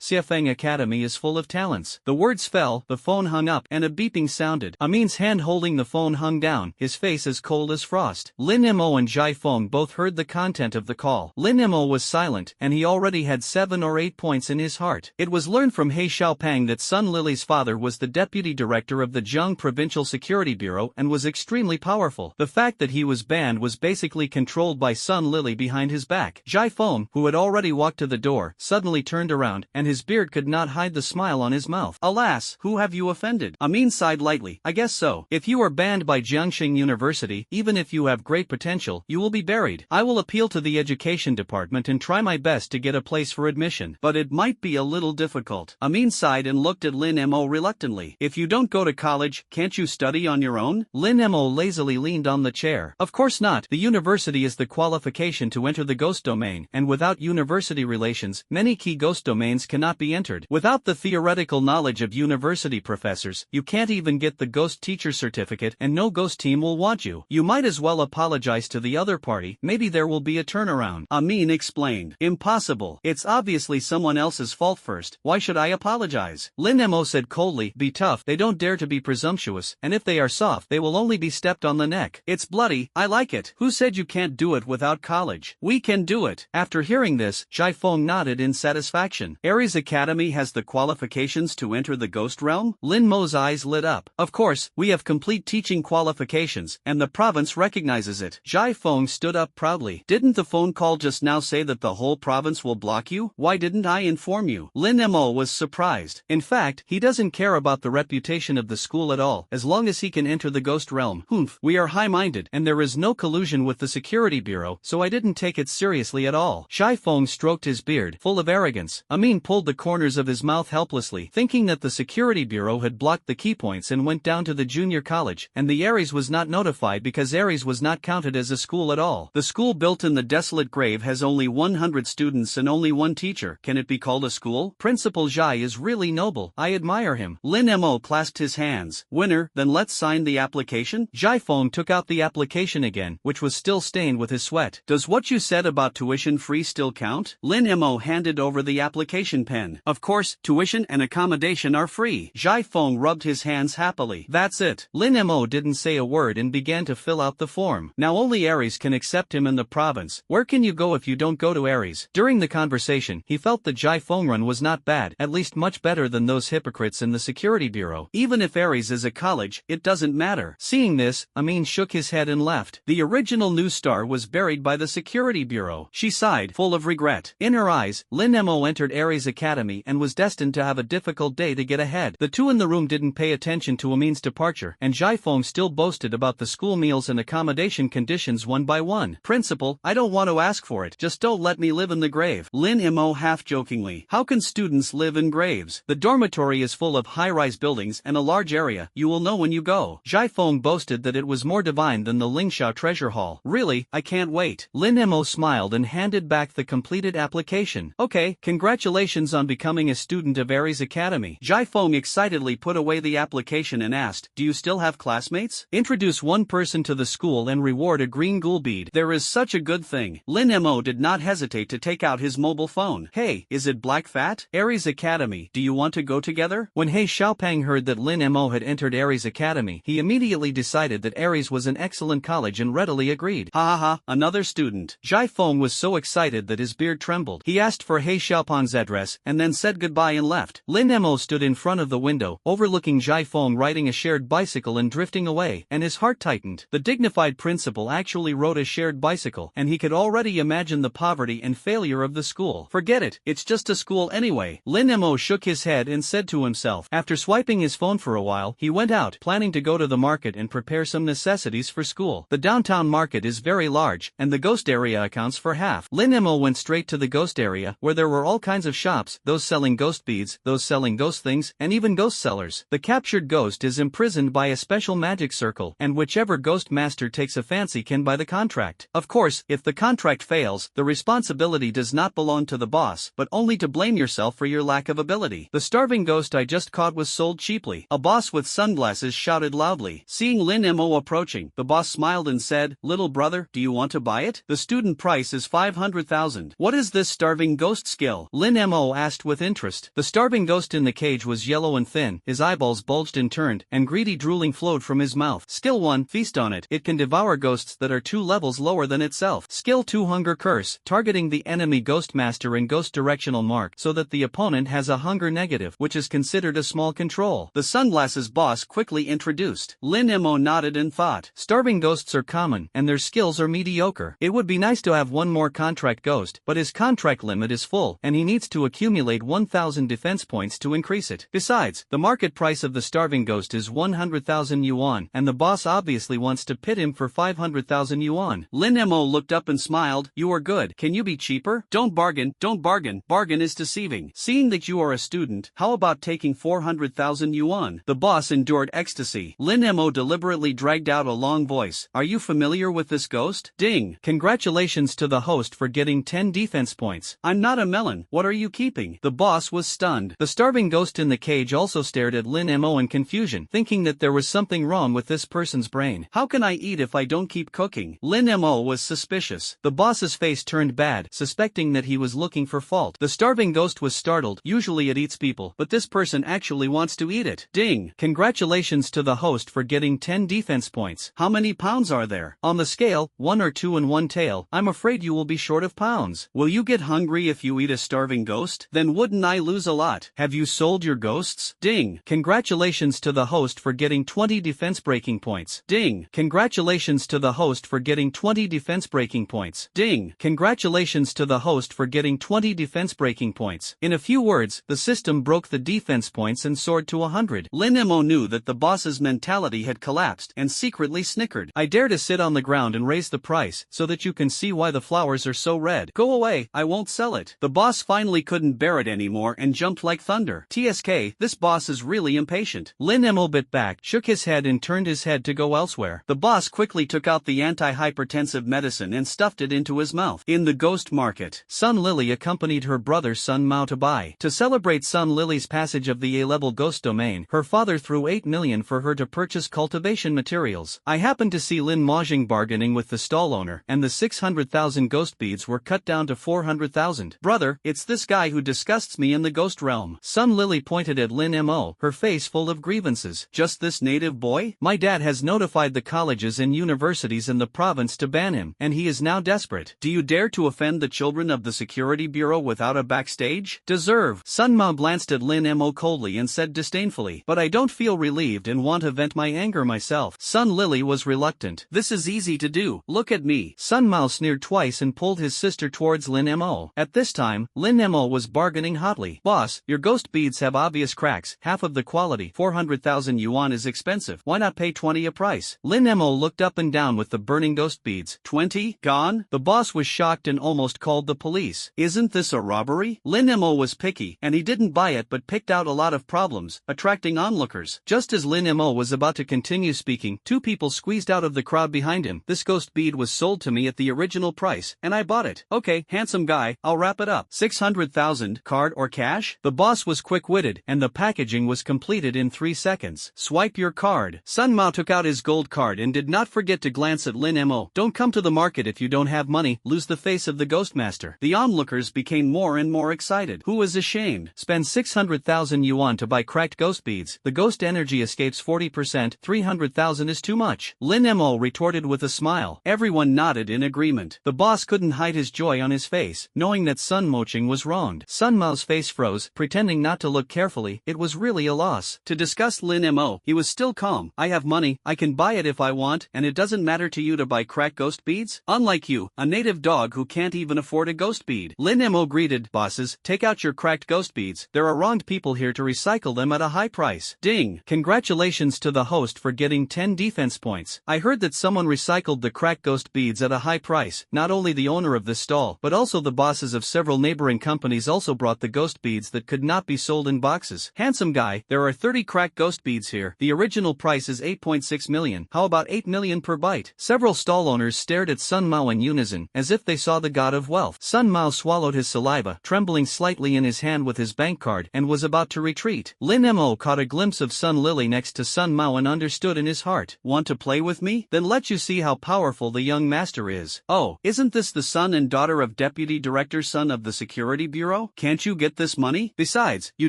S1: Xiafeng Academy is full of talents. The words fell, the phone hung up, and a beeping sounded. Amin's hand holding the phone hung down, his face as cold as frost. Lin Mo and Jai Feng both heard the content of the call. Lin Mo was silent, and he already had 7 or 8 points in his heart. It was learned from He Xiaopang that Sun Lily's father was the deputy director of the Jiang Provincial Security Bureau and was extremely powerful. The fact that he was banned was basically controlled by Sun Lily behind his back. Jai Feng, who had already walked to the door, suddenly turned around, and his beard could not hide the smile on his mouth. Alas, who have you offended? Amin sighed lightly. I guess so. If you are banned by Jiangxing University, even if you have great potential, you will be buried. I will appeal to the education department and try my best to get a place for admission, but it might be a little difficult. Amin sighed and looked at Lin Mo reluctantly. If you don't go to college, can't you study on your own? Lin Mo lazily leaned on the chair. Of course not. The university is the qualification to enter the ghost domain, and without university relations, many key ghost domains cannot be entered. Without the theoretical knowledge of university professors, you can't even get the ghost teacher certificate, and no ghost team will want you. You might as well apologize to the other party. Maybe there will be a turnaround. Amin explained. Impossible. It's obviously someone else's fault first. Why should I apologize? Lin Mo said coldly. Be tough. They don't dare to be presumptuous, and if they are soft, they will only be stepped on the neck. It's bloody. I like it. Who said you can't do it without college? We can do it. After hearing this, Jai Feng nodded in satisfaction. Aries Academy has the qualifications to enter the ghost realm? Lin Mo's eyes lit up. Of course, we have complete teaching qualifications, and the province recognizes it. Jai Feng stood up proudly. Didn't the phone call just now say that the whole province will block you? Why didn't I inform you? Lin Mo was surprised. In fact, he doesn't care about the reputation of the school at all, as long as he can enter the ghost realm. Humph, we are high-minded, and there is no collusion with the security bureau, so I didn't take it seriously at all. Jai Feng stroked his beard, full of arrogance. Amin pulled the corners of his mouth helplessly, thinking that the security bureau had blocked the key points and went down to the junior college, and the the Aries was not notified because Aries was not counted as a school at all. The school built in the desolate grave has only 100 students and only one teacher. Can it be called a school? Principal Zhai is really noble. I admire him. Lin Mo clasped his hands. Winner, then let's sign the application? Zhai Feng took out the application again, which was still stained with his sweat. Does what you said about tuition free still count? Lin Mo handed over the application pen. Of course, tuition and accommodation are free. Zhai Feng rubbed his hands happily. That's it. Lin Mo didn't say a word and began to fill out the form. Now only Aries can accept him in the province. Where can you go if you don't go to Aries? During the conversation, he felt the Zhai Feng run was not bad, at least much better than those hypocrites in the security bureau. Even if Aries is a college, it doesn't matter. Seeing this, Amin shook his head and left. The original news star was buried by the security bureau. She sighed, full of regret. In her eyes, Lin Mo entered Aries Academy and was destined to have a difficult day to get ahead. The two in the room didn't pay attention to Amin's departure, and Zhai Feng still boasted about the school meals and accommodation conditions one by one. Principal, I don't want to ask for it, just don't let me live in the grave. Lin Mo half-jokingly. How can students live in graves? The dormitory is full of high-rise buildings and a large area, you will know when you go. Zhai Feng boasted that it was more divine than the Lingxiao treasure hall. Really, I can't wait. Lin Mo smiled and handed back the completed application. Okay, congratulations on becoming a student of Aries Academy. Zhai Feng excitedly put away the application and asked, do you still have classmates? Introduce one person to the school and reward a green ghoul bead. There is such a good thing. Lin Mo did not hesitate to take out his mobile phone. Hey, is it Black Fat? Aries Academy, do you want to go together? When He Xiaopeng heard that Lin Mo had entered Aries Academy, he immediately decided that Aries was an excellent college and readily agreed. Ha ha ha, another student. Zhai Feng was so excited that his beard trembled. He asked for He Xiaopeng's address and then said goodbye and left. Lin Mo stood in front of the window, overlooking Zhai Feng riding a shared bicycle and drifting away, and his heart tightened. The dignified principal actually rode a shared bicycle, and he could already imagine the poverty and failure of the school. Forget it, it's just a school anyway. Lin Mo shook his head and said to himself. After swiping his phone for a while, he went out, planning to go to the market and prepare some necessities for school. The downtown market is very large, and the ghost area accounts for half. Lin Mo went straight to the ghost area, where there were all kinds of shops, those selling ghost beads, those selling ghost things, and even ghost sellers. The captured ghost is imprisoned by a special magic circle, and whichever ghost master takes a fancy can buy the contract. Of course, if the contract fails, the responsibility does not belong to the boss, but only to blame yourself for your lack of ability. The starving ghost I just caught was sold cheaply. A boss with sunglasses shouted loudly. Seeing Lin Mo approaching, the boss smiled and said, little brother, do you want to buy it? The student price is 500,000. What is this starving ghost skill? Lin Mo asked with interest. The starving ghost in the cage was yellow and thin, his eyeballs bulged and turned, and greedy drooling flowed from his mouth. Skill 1, feast on it. It can devour ghosts that are 2 levels lower than itself. Skill 2, hunger curse, targeting the enemy ghost master and ghost directional mark so that the opponent has a hunger negative, which is considered a small control. The sunglasses boss quickly introduced. Lin Mo nodded and thought. Starving ghosts are common, and their skills are mediocre. It would be nice to have one more contract ghost, but his contract limit is full, and he needs to accumulate 1,000 defense points to increase it. Besides, the market price of the starving ghost is 100,000 yuan, and the boss obviously wants to pit him for 500,000 yuan. Lin Mo looked up and smiled. You are good. Can you be cheaper? Don't bargain, don't bargain. Bargain is deceiving. Seeing that you are a student, how about taking 400,000 yuan? The boss endured ecstasy. Lin Mo deliberately dragged out a long voice. Are you familiar with this ghost? Ding. Congratulations to the host for getting 10 defense points. I'm not a melon. What are you keeping? The boss was stunned. The starving ghost in the cage also stared at Lin Mo in confusion, thinking that there was something wrong with this person's brain. How can I eat if I don't keep cooking? Lin Mo was suspicious. The boss's face turned bad, suspecting that he was looking for fault. The starving ghost was startled. Usually it eats people, but this person actually wants to eat it. Ding. Congratulations to the host for getting 10 defense points. How many pounds are there? On the scale, 1 or 2 and 1 tail, I'm afraid you will be short of pounds. Will you get hungry if you eat a starving ghost? Then wouldn't I lose a lot? Have you sold your ghosts? Ding. Congratulations to the host for getting 20 defense breaking points. Ding. Congratulations to the host for getting 20 defense breaking points. Ding. Congratulations to the host for getting 20 defense breaking points. In a few words, the system broke the defense points and soared to 100. Lin Mo knew that the boss's mentality had collapsed and secretly snickered. I dare to sit on the ground and raise the price so that you can see why the flowers are so red. Go away, I won't sell it. The boss finally couldn't bear it anymore and jumped like thunder. TSK, this boss is really impatient. Lin Mo bit back, shook his head and turned his head to go elsewhere. The boss quickly took out the anti-hypertensive medicine and stuffed it into his mouth. In the ghost market, Sun Lily accompanied her brother Sun Mao to buy. To celebrate Sun Lily's passage of the A-level ghost domain, her father threw 8 million for her to purchase cultivation materials. I happened to see Lin Mahjong bargaining with the stall owner, and the 600,000 ghost beads were cut down to 400,000. Brother, it's this guy who disgusts me in the ghost realm. Sun Lily pointed at Lin Mo, her face full of grievances. Just this native boy? My dad has notified the colleges and universities in the province to ban him, and he is now desperate. Do you dare to offend the children of the Security Bureau without a backstage? Deserve. Sun Mao glanced at Lin Mo coldly and said disdainfully, but I don't feel relieved and want to vent my anger myself. Sun Lily was reluctant. This is easy to do. Look at me. Sun Mao sneered twice and pulled his sister towards Lin Mo. At this time, Lin Mo was bargaining hotly. Boss, your ghost beads have obvious cracks, half of the quality. 400,000 yuan is expensive. Why not pay 20 a price? Lin Mo looked up and down with the burning ghost beads. 20? Gone? The boss was shocked and almost called the police. Isn't this a robbery? Lin Mo was picky, and he didn't buy it but picked out a lot of problems, attracting onlookers. Just as Lin Mo was about to continue speaking, two people squeezed out of the crowd behind him. This ghost bead was sold to me at the original price, and I bought it. Okay, handsome guy, I'll wrap it up. 600,000, card or cash? The boss was quick-witted, and the packaging was completed in 3 seconds. Swipe your card. Sun Mao took out his gold card and did not forget to glance at Lin Mo. Don't come to the market if you don't have money, lose the face of the ghost master. The onlookers became more and more excited. Who is ashamed? Spend 600,000 yuan to buy cracked ghost beads. The ghost energy escapes 40%, 300,000 is too much. Lin Mo retorted with a smile. Everyone nodded in agreement. The boss couldn't hide his joy on his face, knowing that Sun Moching was wronged. Sun Mao's face froze, pretending not to look carefully. It was really a loss. To discuss Lin Mo, he was still calm. I have money, I can buy it if I want, and it doesn't matter to you to buy cracked ghost beads? Unlike you, a native dog who can't even afford a ghost bead. Lin Mo greeted, bosses, take out your cracked ghost beads. There are wronged people here to recycle them at a high price. Ding! Congratulations to the host for getting 10 defense points. I heard that someone recycled the cracked ghost beads at a high price. Not only the owner of this stall, but also the bosses of several neighboring companies also brought the ghost beads that could not be sold in boxes. Handsome guy, there are 30 cracked ghost beads here. The original price is 8.6 million. How about 8 million per bite? Several stall owners stared at Sun Mao in unison, as if they saw the god of wealth. Sun Mao swallowed his saliva, trembling slightly in his hand with his bank card, and was about to retreat. Lin Mo caught a glimpse of Sun Lily next to Sun Mao and understood in his heart. Want to play with me? Then let you see how powerful the young master is. Oh, isn't this the son and daughter of Deputy Director Sun of the Security Bureau? Can't you get this money? Besides, you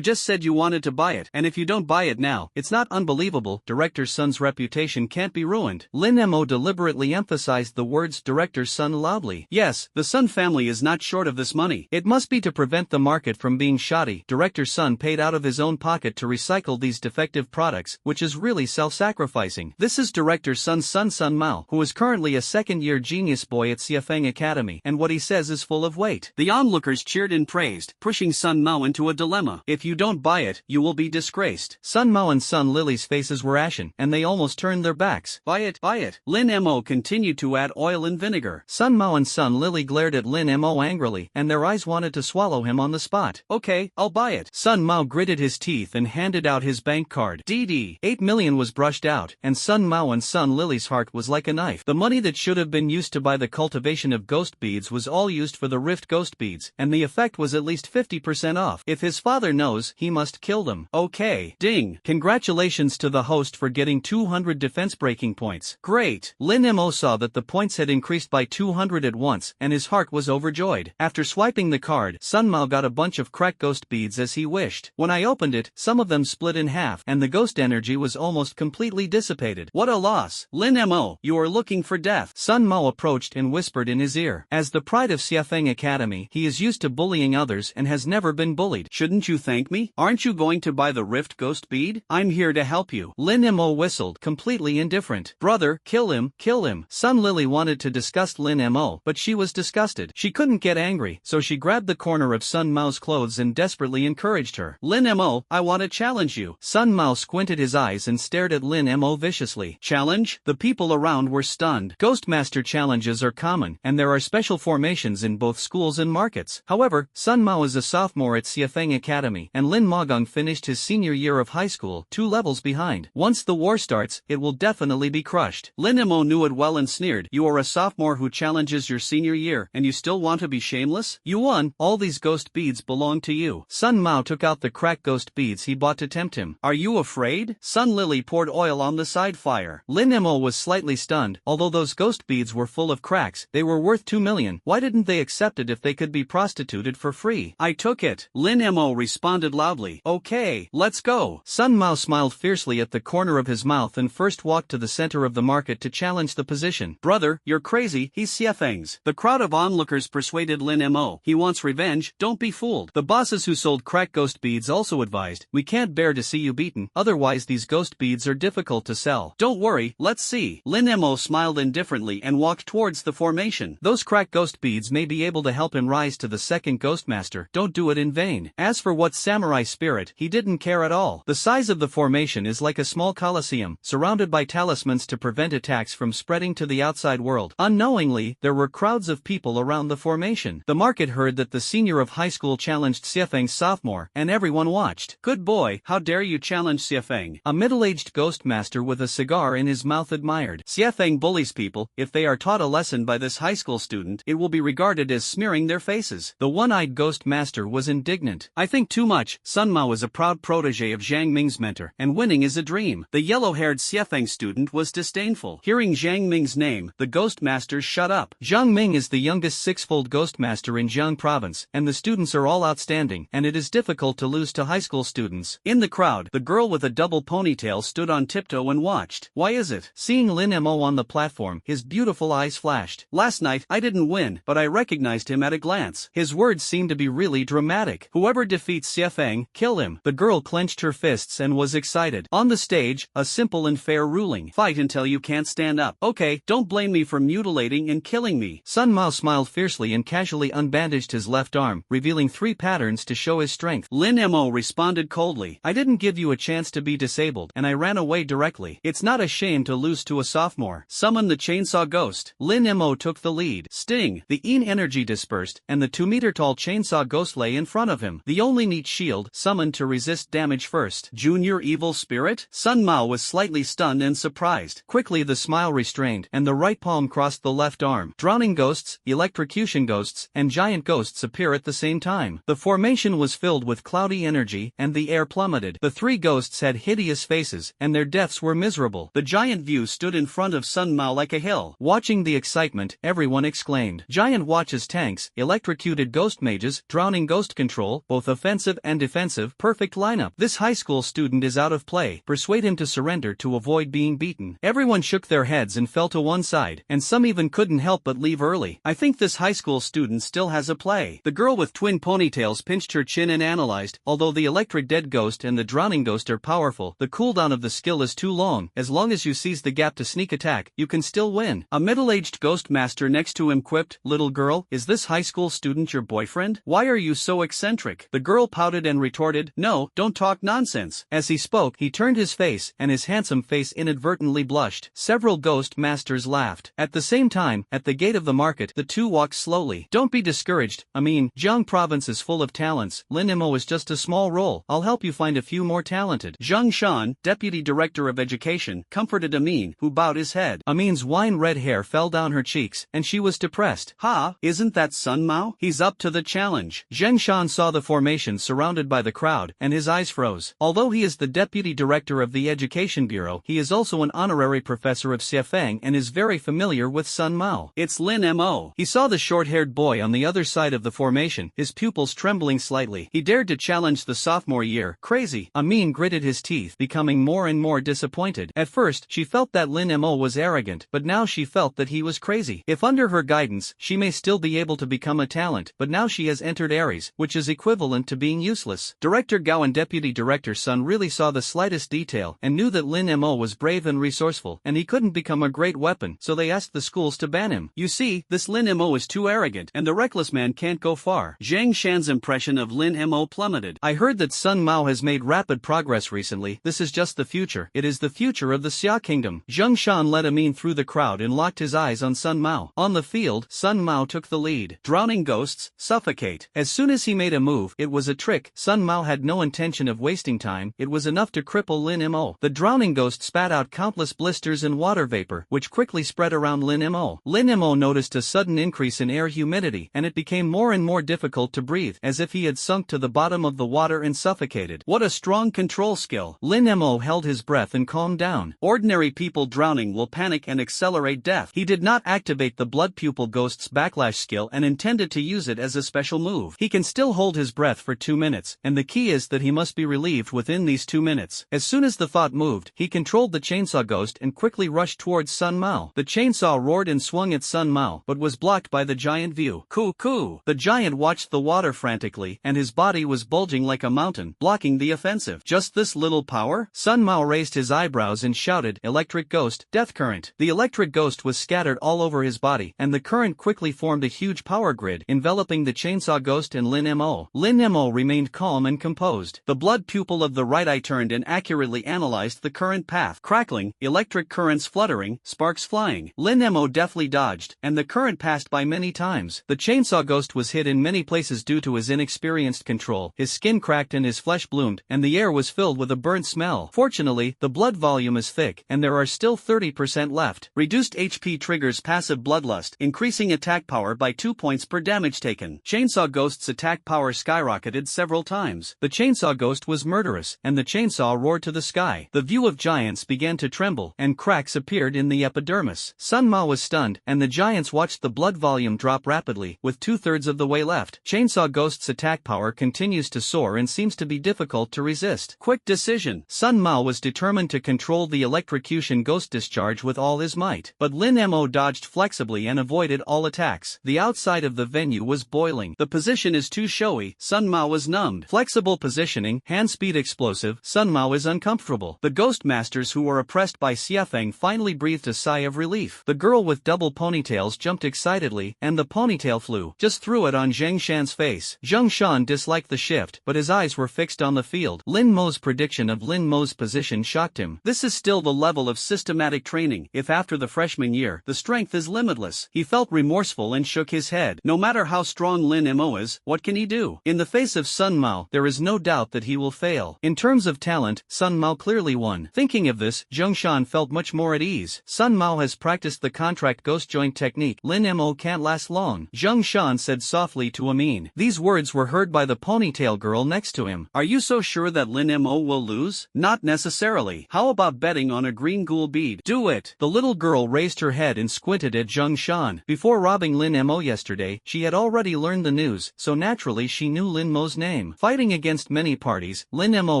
S1: just said you wanted to buy it, and if you don't buy it now, it's not unbelievable. Director Sun's reputation can't be ruined. Lin Mo deliberately emphasized the words Director Sun loudly. Yes, the Sun family is not short of this money. It must be to prevent the market from being shoddy. Director Sun paid out of his own pocket to recycle these defective products, which is really self-sacrificing. This is Director Sun's son Sun Mao, who is currently a second-year genius boy at Xiafeng Academy, and what he says is full of weight. The onlookers cheered and praised, pushing Sun Mao into a dilemma. If you don't buy it, you will be disgraced. Sun Mao and Sun Lily's faces were ashen, and they almost turned their backs. Buy it, buy it. Lin Mo continued to add oil and vinegar. Sun Mao and Sun Lily glared at Lin Mo angrily, and their eyes wanted to swallow him on the spot. Okay, I'll buy it. Sun Mao gritted his teeth and handed out his bank card. 8 million was brushed out, and Sun Mao and Sun Lily's heart was like a knife. The money that should have been used to buy the cultivation of ghost beads was all used for the rift ghost beads, and the effect was at least 50% off. If his father knows, he must kill them. Okay. Ding. Congratulations to the host for getting 200 defense breaking points. Great. Lin Mo saw that the points had increased by 200 at once, and his heart was overjoyed. After swiping the card, Sun Mao got a bunch of cracked ghost beads as he wished. When I opened it, some of them split in half, and the ghost energy was almost completely dissipated. What a loss. Lin Mo, you are looking for death. Sun Mao approached and whispered in his ear. As the pride of Xiafeng Academy, he is used to bullying others and has never been bullied. Shouldn't you thank me? Aren't you going to buy the rift ghost bead? I'm here to help you. Lin Mo whistled, completely indifferent. Brother, kill him, kill him. Sun Lily wanted to disgust Lin Mo, but she was disgusted. She couldn't get angry, so she grabbed the corner of Sun Mao's clothes and desperately encouraged her. Lin Mo, I want to challenge you. Sun Mao squinted his eyes and stared at Lin Mo viciously. Challenge? The people around were stunned. Ghostmaster challenges are common, and there are special formations in both schools and markets. However, Sun Mao is a sophomore at Xiafeng Academy, and Lin Mahjong finished his senior year of high school, 2 levels behind. Once the war starts, it will definitely be crushed. Lin Mo knew it well and sneered. You are a sophomore who challenges your senior year, and you still want to be shameless? You won, all these ghost beads belong to you. Sun Mao took out the cracked ghost beads he bought to tempt him. Are you afraid? Sun Lily poured oil on the side fire. Lin Mo was slightly stunned. Although those ghost beads were full of cracks, they were worth 2 million. Why didn't they accept it if they could be prostituted for free? I took it. Lin Mo responded loudly. Okay, let's go. Sun Mao smiled fiercely at the corner of his mouth and first walked to the center of the market to challenge the position. Brother, you're crazy, he's Xiefeng's. The crowd of onlookers persuaded Lin Mo. He wants revenge, don't be fooled. The bosses who sold crack ghost beads also advised, we can't bear to see you beaten, otherwise these ghost beads are difficult to sell. Don't worry, let's see. Lin Mo smiled indifferently and walked towards the formation. Those crack ghost beads may be able to help him rise to the second ghost master, don't do it in vain. As for what samurai spirit, he didn't care at all. The size of the formation is like a small coliseum, surrounded by talismans to prevent attacks from spreading to the outside world. Unknowingly, there were crowds of people around the formation. The market heard that the senior of high school challenged Xiefeng's sophomore, and everyone watched. Good boy, how dare you challenge Xiefeng? A middle-aged ghost master with a cigar in his mouth admired. Xiefeng bullies people. If they are taught a lesson by this high school student, it will be regarded as smearing their faces. The one-eyed ghost master was indignant. I think too much. Sun Mao is a proud protege of Zhang Ming's mentor, and winning is a dream. The yellow-haired Xiefeng student was disdainful. Hearing Zhang Ming's name, the ghost masters shut up. Zhang Ming is the youngest six-fold ghost master in Jiang province, and the students are all outstanding, and it is difficult to lose to high school students. In the crowd, the girl with a double ponytail stood on tiptoe and watched. Why is it? Seeing Lin Mo on the platform, his beautiful eyes flashed. Last night, I didn't win, but I recognized him at a glance. His words seemed to be really dramatic. Whoever defeats Xiefeng, kill him. The girl clenched her fists and was excited. On the stage, a simple and fair ruling. Fight until you can't stand up. Okay, don't blame me for mutilating and killing me. Sun Mao smiled fiercely and casually unbandaged his left arm, revealing 3 patterns to show his strength. Lin Mo responded coldly. I didn't give you a chance to be disabled, and I ran away directly. It's not a shame to lose to a sophomore. Summon the chainsaw ghost. Lin Mo took the lead. Sting. The Yin energy dispersed, and the 2-meter-tall chainsaw ghost lay in front of him. The only neat shield, summoned to resist damage first. Junior evil spirit? Sun Mao was slightly stunned and surprised. Quickly the smile restrained, and the right palm crossed the left arm. Drowning ghosts, electrocution ghosts, and giant ghosts appear at the same time. The formation was filled with cloudy energy, and the air plummeted. The 3 ghosts had hideous faces, and their deaths were miserable. The giant view stood in front of Sun Mao like a hill. Watching the excitement, everyone exclaimed. Giant watches tanks, electrocuted ghost mages, drowning ghost control, both offensive and defensive, perfect lineup. This high school student is out of play. Persuade him to surrender to avoid being beaten. Everyone shook their heads and fell to one side, and some even couldn't help but leave early. I think this high school student still has a play. The girl with twin ponytails pinched her chin and analyzed. Although the electric dead ghost and the drowning ghost are powerful, the cooldown of the skill is too long. As long as you seize the gap to sneak attack, you can still win. A middle-aged ghost master next to him quipped, little girl, is this high school student your boyfriend? Why are you so eccentric? The girl pouted and retorted, no, don't talk nonsense. As he spoke, he turned his face, and his handsome face inadvertently blushed. Several ghost masters laughed. At the same time, at the gate of the market, the two walked slowly. Don't be discouraged, Amin. Jiang province is full of talents. Lin Mo is just a small role. I'll help you find a few more talented. Zhang Shan, deputy director of education, comforted Amin, who bowed his head. Amin's wine-red hair fell down her cheeks, and she was depressed. Ha, isn't that Sun Mao? He's up to the challenge. Zhang Shan saw the formation surrounded by the crowd, and his eyes froze. Although he is the deputy director of the education bureau, he is also an honorary professor of Xiefeng and is very familiar with Sun Mao. It's Lin Mo. He saw the short-haired boy on the other side of the formation, his pupils trembling slightly. He dared to challenge the sophomore year. Crazy. Amin gritted his teeth, becoming more and more disappointed. At first, she felt that Lin Mo was arrogant, but now she felt that he was crazy. If under her guidance, she may still be able to become a talent, but now she has entered Aries, which is equivalent to being useless. Director Gao and Deputy Director Sun really saw the slightest detail and knew that Lin Mo was brave and resourceful, and he couldn't become a great weapon, so they asked the schools to ban him. You see, this Lin Mo is too arrogant, and the reckless man can't go far. Zhang Shan's impression of Lin Mo plummeted. I heard that Sun Mao has made rapid progress recently. This is just the future. It is the future of the Xia Kingdom. Zhang Shan led Amin through the crowd and locked his eyes on Sun Mao. On the field, Sun Mao took the lead. Drowning ghosts, suffocate. As soon as he made a move, it was a trick. Sun Mao had no intention of wasting time. It was enough to cripple Lin Mo. The drowning ghost spat out countless blisters and water vapor, which quickly spread around Lin Mo. Lin Mo noticed a sudden increase in air humidity, and it became more and more difficult to breathe, as if he had sunk to the bottom of the water and suffocated. What a strong control skill! Lin Mo held his breath and calmed down. Ordinary people drowning will panic and accelerate death. He did not activate the blood pupil ghost's backlash skill and intended to use it as a special move. He can still hold his breath for 2 minutes, and the key is that he must be relieved within these 2 minutes. As soon as the thought moved, he controlled the chainsaw ghost and quickly rushed towards Sun Mao. The chainsaw roared and swung at Sun Mao, but was blocked by the giant view. Coo! The giant watched the water frantically, and his body was bulging like a mountain, blocking the offensive. Just this little power? Sun Mao raised his eyebrows and shouted, "Electric ghost, death current." The electric ghost was scattered all over his body, and the current quickly formed a huge power grid, enveloping the chainsaw ghost and Lin Mo. Lin Mo remained calm and composed. The blood pupil of the right eye turned and accurately analyzed the current path. Crackling, electric currents fluttering, sparks flying. Lin Mo deftly dodged, and the current passed by many times. The chainsaw ghost was hit in many places due to his inexperienced control. His skin cracked and his flesh bloomed, and the air was filled with a burnt smell. Fortunately, the blood volume is thick, and there are still 30% left. Reduced HP triggers passive bloodlust, increasing attack power by 2 points per damage taken. Chainsaw ghost's attack power skyrocketed several times. The chainsaw ghost was murderous, and the chainsaw roared to the sky. The view of giants began to tremble, and cracks appeared in the epidermis. Sun Mao was stunned, and the giants watched the blood volume drop rapidly, with 2/3 of the way left. Chainsaw ghost's attack power continues to soar and seems to be difficult to resist. Quick decision. Sun Mao was determined to control the electrocution ghost discharge with all his might, but Lin Mo dodged flexibly and avoided all attacks. The outside of the venue was boiling. The position is too showy. Sun Mao was numbed. Flexible positioning, hand speed explosive. Sun Mao is uncomfortable. The ghost masters who were oppressed by Xiafeng finally breathed a sigh of relief. The girl with double ponytails jumped excitedly, and the ponytail flew. Just threw it on Zheng Shan's face. Zheng Shan disliked the shift, but his eyes were fixed on the field. Lin Mo's prediction of Lin Mo's position shocked him. This is still the level of systematic training. If after the freshman year, the strength is limitless. He felt remorseful and shook his head. No matter how strong Lin Mo is, what can he do? In the face of Sun Mao, there is no doubt that he will fail. In terms of talent, Sun Mao clearly won. Thinking of this, Zheng Shan felt much more at ease. Sun Mao has practiced the contract ghost joint technique. Lin Mo can't last long. Zheng Shan said softly to Amin. These words were heard by the ponytail girl next to him. Are you so sure that Lin Mo will lose? Not necessarily. How about betting on a green ghoul bead? Do it. The little girl raised her head and squinted at Zheng Shan. Before robbing Lin Mo yesterday, she had already learned the news, so naturally she knew Lin Mo's name. Fighting against many parties, Lin Mo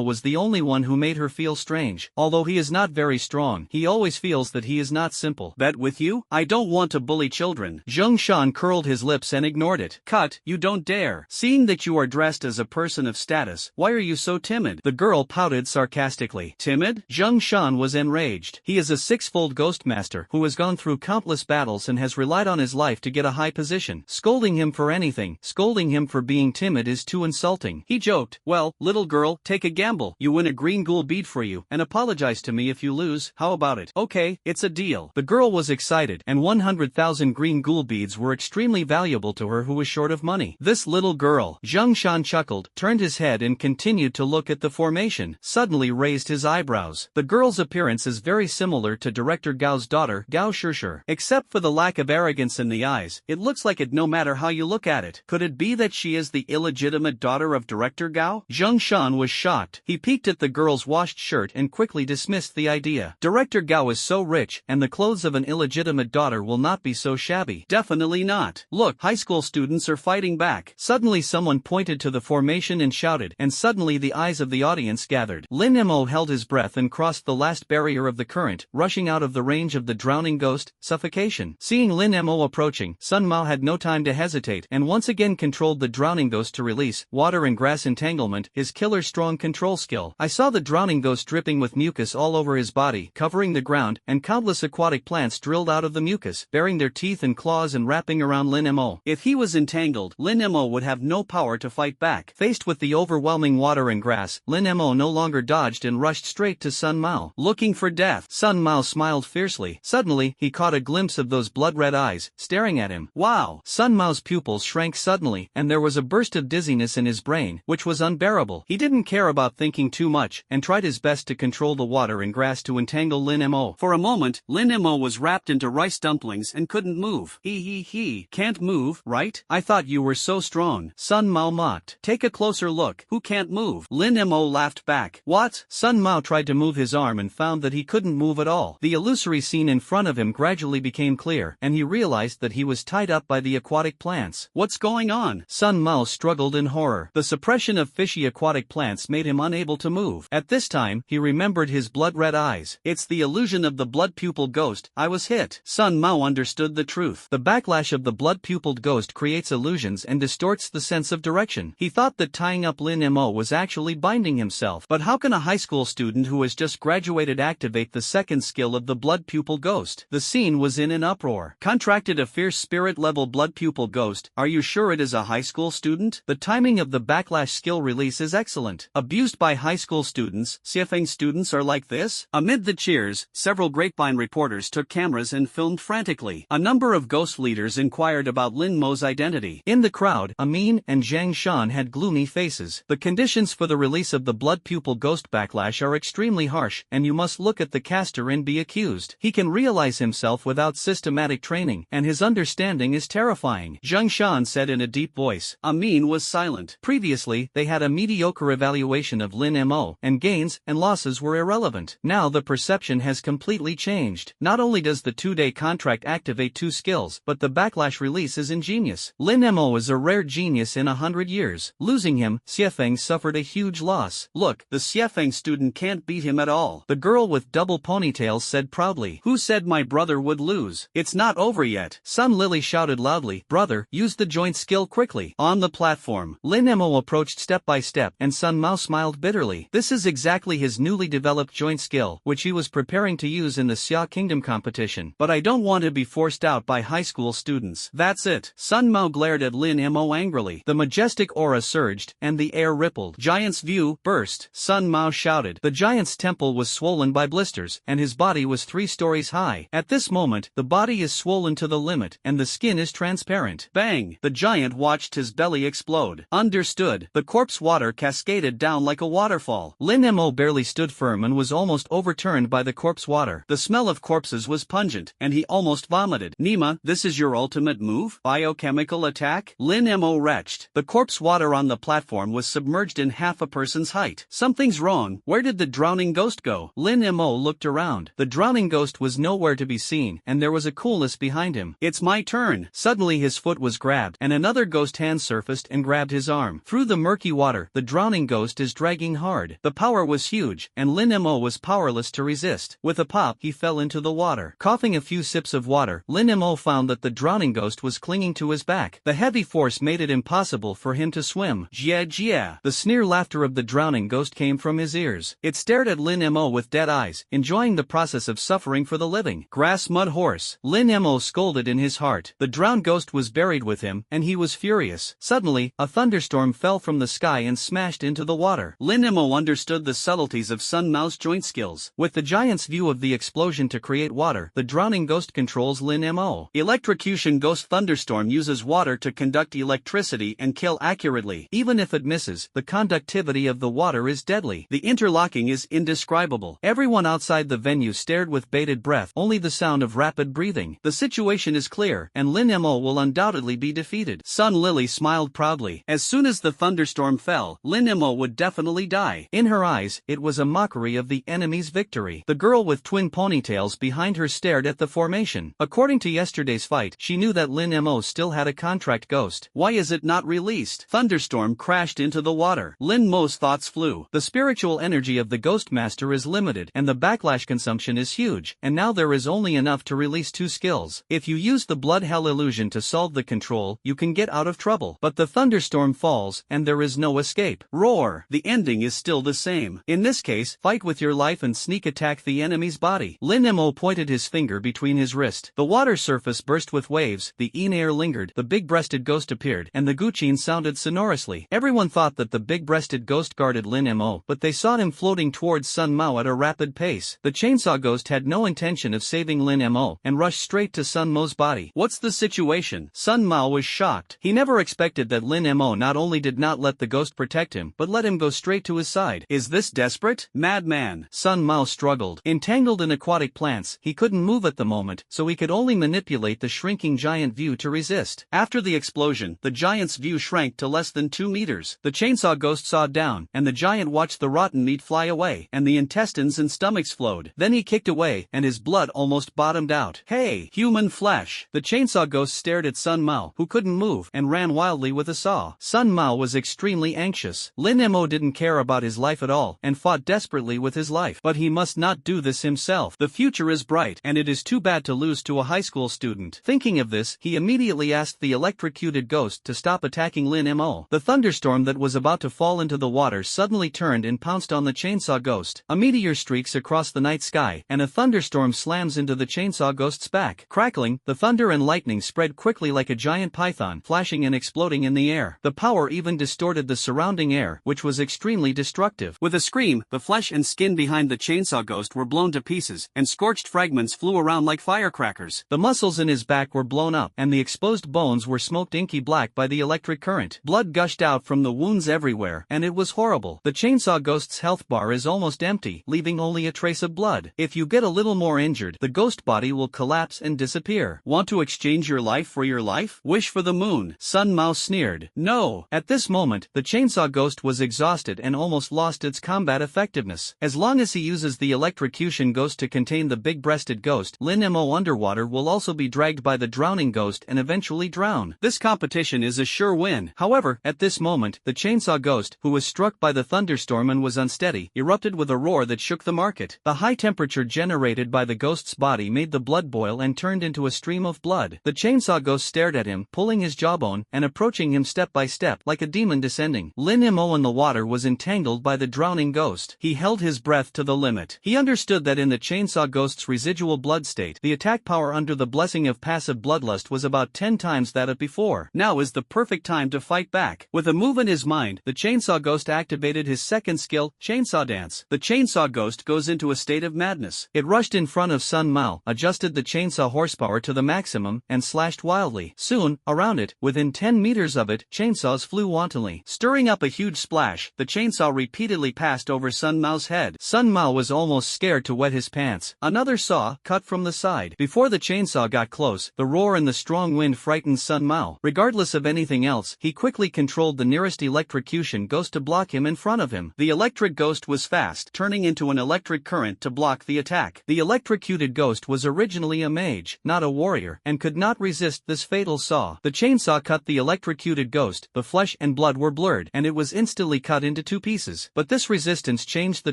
S1: was the only one who made her feel strange. Although he is not very strong, he always feels that he is not simple. Bet with you? I don't want to bully children. Zheng Shan curled his lips and ignored it. Cut, you don't dare. Seeing that you are dressed as a person of status, why are you so timid? The girl pouted sarcastically. Timid? Zheng Shan was enraged. He is a six-fold ghost master who has gone through countless battles and has relied on his life to get a high position. Scolding him for anything, scolding him for being timid is too insulting. He joked, well, little girl, take a gamble. You win a green ghoul bead for you, and apologize to me if you lose. How about it? Okay, it's a deal. The girl was excited, and 100,000 green ghoul beads were extremely valuable to her who was short of money. This little girl, Zheng Shan chuckled, turned his head and continued to look at the formation, suddenly raised his eyebrows. The girl's appearance is very similar to director Gao's daughter, Gao Shishir. Except for the lack of arrogance in the eyes, it looks like it no matter how you look at it. Could it be that she is the illegitimate daughter of director Gao? Zheng Shan was shocked. He peeked at the girl's washed shirt and quickly dismissed the idea. Director Gao is so rich, and the clothes of an illegitimate daughter will not be so shabby. Definitely not. Look, high school students are fighting back. Suddenly someone pointed to the formation and shouted, and suddenly the eyes of the audience gathered. Lin Mo held his breath and crossed the last barrier of the current, rushing out of the range of the drowning ghost, suffocation. Seeing Lin Mo approaching, Sun Mao had no time to hesitate and once again controlled the drowning ghost to release water and grass entanglement, his killer strong control skill. I saw the drowning ghost dripping with mucus all over his body, covering the ground, and countless aquatic plants drilled out of the mucus, bearing their teeth and claws and wrapping around Lin Mo. If he was entangled, Lin Mo would have no power to fight back. Faced with the overwhelming water and grass, Lin Mo no longer dodged and rushed straight to Sun Mao. Looking for death. Sun Mao smiled fiercely. Suddenly, he caught a glimpse of those blood-red eyes, staring at him. Wow! Sun Mao's pupils shrank suddenly, and there was a burst of dizziness in his brain, which was unbearable. He didn't care about thinking too much, and tried his best to control the water and grass to entangle Lin Mo. For a moment, Lin Mo was wrapped into rice dumplings and couldn't move. He. Can't move, right? I thought you were so strong. Sun Mao mocked. Take a closer look. Who can't move? Lin Mo laughed back. What? Sun Mao tried to move his arm and found that he couldn't move at all. The illusory scene in front of him gradually became clear, and he realized that he was tied up by the aquatic plants. What's going on? Sun Mao struggled in horror. The suppression of fishy aquatic plants made him unable to move. At this time, he remembered his blood-red eyes. It's the illusion of the blood-pupiled ghost. I was hit. Sun Mao understood the truth. The backlash of the blood-pupiled ghost creates illusions and distorts the sense of direction. He thought that tying up Lin Mo was actually binding himself. But how can a high school student who has just graduated activate the second skill of the blood-pupil ghost? The scene was in an uproar. Contracted a fierce spirit-level blood-pupil ghost. Are you sure it is a high school student? The timing of the backlash skill release is excellent. Abused by high school students, Xiefeng students are like this? Amid the cheers, several Grapevine reporters took cameras and filmed frantically. A number of ghost leaders inquired about Lin Mo's identity. In the crowd, Amin and Zhang Shan had gloomy faces. The conditions for the release of the blood-pupil ghost backlash are extremely harsh, and you must look at the caster and be accused. He can realize himself without systematic training, and his understanding is terrifying. Zhang Shan said in a deep voice. Amin was silent. Previously, they had a mediocre evaluation of Lin Mo, and gains and losses were irrelevant. Now the perception has completely changed. Not only does the 2-day contract activate 2 skills, but the backlash release is ingenious. Lin Mo is a rare genius in 100 years. Losing him, Xiefeng suffered a huge loss. Look, the Xiefeng student can't beat him at all. The girl with double ponytails said proudly. Who said my brother would lose? It's not over yet. Sun Lily shouted loudly. Brother, use the joint skill quickly. On the platform, Lin Mo approached step by step, and Sun Mao smiled bitterly. This is exactly his newly developed joint skill, which he was preparing to use in the Xia Kingdom competition. But I don't want to be forced out by high school students. That's it. Sun Mao glared at Lin Mo angrily. The majestic aura surged, and the air rippled. Giant's view burst. Sun Mao shouted. The giant's temple was swollen by blisters, and his body was 3 stories high. At this moment, the body is swollen to the limit, and the skin is transparent. Bang! The giant watched his belly explode. Understood. The corpse water cascaded down like a waterfall. Lin Mo barely stood firm and was almost overturned by the corpse water. The smell of corpses was pungent, and he almost vomited. Nima, this is your ultimate move? Biochemical attack? Lin Mo retched. The corpse water on the platform was submerged in half a person's height. Something's wrong. Where did the drowning ghost go? Lin Mo looked around. The drowning ghost was nowhere to be seen, and there was a coolness behind him. It's my turn. Suddenly his foot was grabbed, and another ghost hand surfaced and grabbed his arm. Through the murky water, the drowning ghost is dragging hard. The power was huge, and Lin Mo was powerless to resist. With a pop, he fell into the water. Coughing a few sips of water, Lin Mo found that the drowning ghost was clinging to his back. The heavy force made it impossible for him to swim. Jia. The sneer laughter of the drowning ghost came from his ears. It stared at Lin Mo with dead eyes, enjoying the process of suffering for the living. Grass mud horse. Lin Mo scolded in his heart. The drowned ghost was buried with him, and he was furious. Suddenly, a thunderstorm fell from the sky and smashed into the water. Lin Mo understood the subtleties of Sun Mao's joint skills. With the giant's view of the explosion to create water, the drowning ghost controls Lin Mo. Electrocution ghost thunderstorm uses water to conduct electricity and kill accurately. Even if it misses, the conductivity of the water is deadly. The interlocking is indescribable. Everyone outside the venue stared with bated breath, only the sound of rapid breathing. The situation is clear, and Lin Mo will undoubtedly be defeated. Sun Lily smiled proudly. As soon as the thunderstorm fell, Lin Mo would definitely die. In her eyes, it was a mockery of the enemy's victory. The girl with twin ponytails behind her stared at the formation. According to yesterday's fight, she knew that Lin Mo still had a contract ghost. Why is it not released? Thunderstorm crashed into the water. Lin Mo's thoughts flew. The spiritual energy of the ghost master is limited, and the backlash consumption is huge, and now there is only enough to release 2 skills. If you use the blood hell illusion to solve the control, you can get out of trouble. But the thunderstorm falls, and there is no escape. Roar! The ending is still the same. In this case, fight with your life and sneak attack the enemy's body. Lin Mo pointed his finger between his wrist. The water surface burst with waves, the air lingered, the big-breasted ghost appeared, and the guqin sounded sonorously. Everyone thought that the big-breasted ghost guarded Lin Mo, but they saw him floating towards Sun Mao at a rapid pace. The chainsaw ghost had no intention of saving Lin Mo, and rushed straight to Sun Mo's body. What's the situation? Sun Mao was shocked. He never expected that Lin Mo not only did not let the ghost protect him, but let him go straight to his side. Is this desperate? What? Madman! Sun Mao struggled. Entangled in aquatic plants, he couldn't move at the moment, so he could only manipulate the shrinking giant view to resist. After the explosion, the giant's view shrank to less than 2 meters. The chainsaw ghost sawed down, and the giant watched the rotten meat fly away, and the intestines and stomachs flowed. Then he kicked away, and his blood almost bottomed out. Hey, human flesh! The chainsaw ghost stared at Sun Mao, who couldn't move, and ran wildly with a saw. Sun Mao was extremely anxious. Lin Mo didn't care about his life at all, and fought desperately with his life. But he must not do this himself. The future is bright, and it is too bad to lose to a high school student. Thinking of this, he immediately asked the electrocuted ghost to stop attacking Lin Mo. The thunderstorm that was about to fall into the water suddenly turned and pounced on the chainsaw ghost. A meteor streaks across the night sky, and a thunderstorm slams into the chainsaw ghost's back. Crackling, the thunder and lightning spread quickly like a giant python, flashing and exploding in the air. The power even distorted the surrounding air, which was extremely destructive. With a scream, the flesh and skin behind the chainsaw ghost were blown to pieces, and scorched fragments flew around like firecrackers. The muscles in his back were blown up, and the exposed bones were smoked inky black by the electric current. Blood gushed out from the wounds everywhere, and it was horrible. The chainsaw ghost's health bar is almost empty, leaving only a trace of blood. If you get a little more injured, the ghost body will collapse and disappear. Want to exchange your life for your life? Wish for the moon. Sun Mao sneered. No. At this moment, the chainsaw ghost was exhausted and almost lost its combat effectiveness. As long as he uses the electrocution ghost to contain the big-breasted ghost, Lin Mo underwater will also be dragged by the drowning ghost and eventually drown. This competition is a sure win. However, at this moment, the chainsaw ghost, who was struck by the thunderstorm and was unsteady, erupted with a roar that shook the market. The high temperature generated by the ghost's body made the blood boil and turned into a stream of blood. The chainsaw ghost stared at him, pulling his jawbone, and approaching him step by step, like a demon descending. Lin Mo in the water was entangled by the drowning ghost. He held his breath to the limit. He understood that in the chainsaw ghost's residual blood state, the attack power under the blessing of passive bloodlust was about 10 times that of before. Now is the perfect time to fight back. With a move in his mind, the chainsaw ghost activated his second skill, chainsaw dance. The chainsaw ghost goes into a state of madness. It rushed in front of Sun Mao, adjusted the chainsaw horsepower to the maximum, and slashed wildly. Soon, around it, within 10 meters of it, chainsaws flew wantonly. Stirring up a huge splash, the chainsaw repeatedly passed over Sun Mao's head. Sun Mao was almost scared to wet his pants. Another saw, cut from the side. Before the chainsaw got close, the roar and the strong wind frightened Sun Mao. Regardless of anything else, he quickly controlled the nearest electrocution ghost to block him in front of him. The electric ghost was fast, turning into an electric current to block the attack. The electrocuted ghost was originally a mage, not a warrior, and could not resist this fatal saw. The chainsaw cut the electrocuted ghost, the flesh and blood were blurred, and it was instantly cut into 2 pieces. But this resistance changed the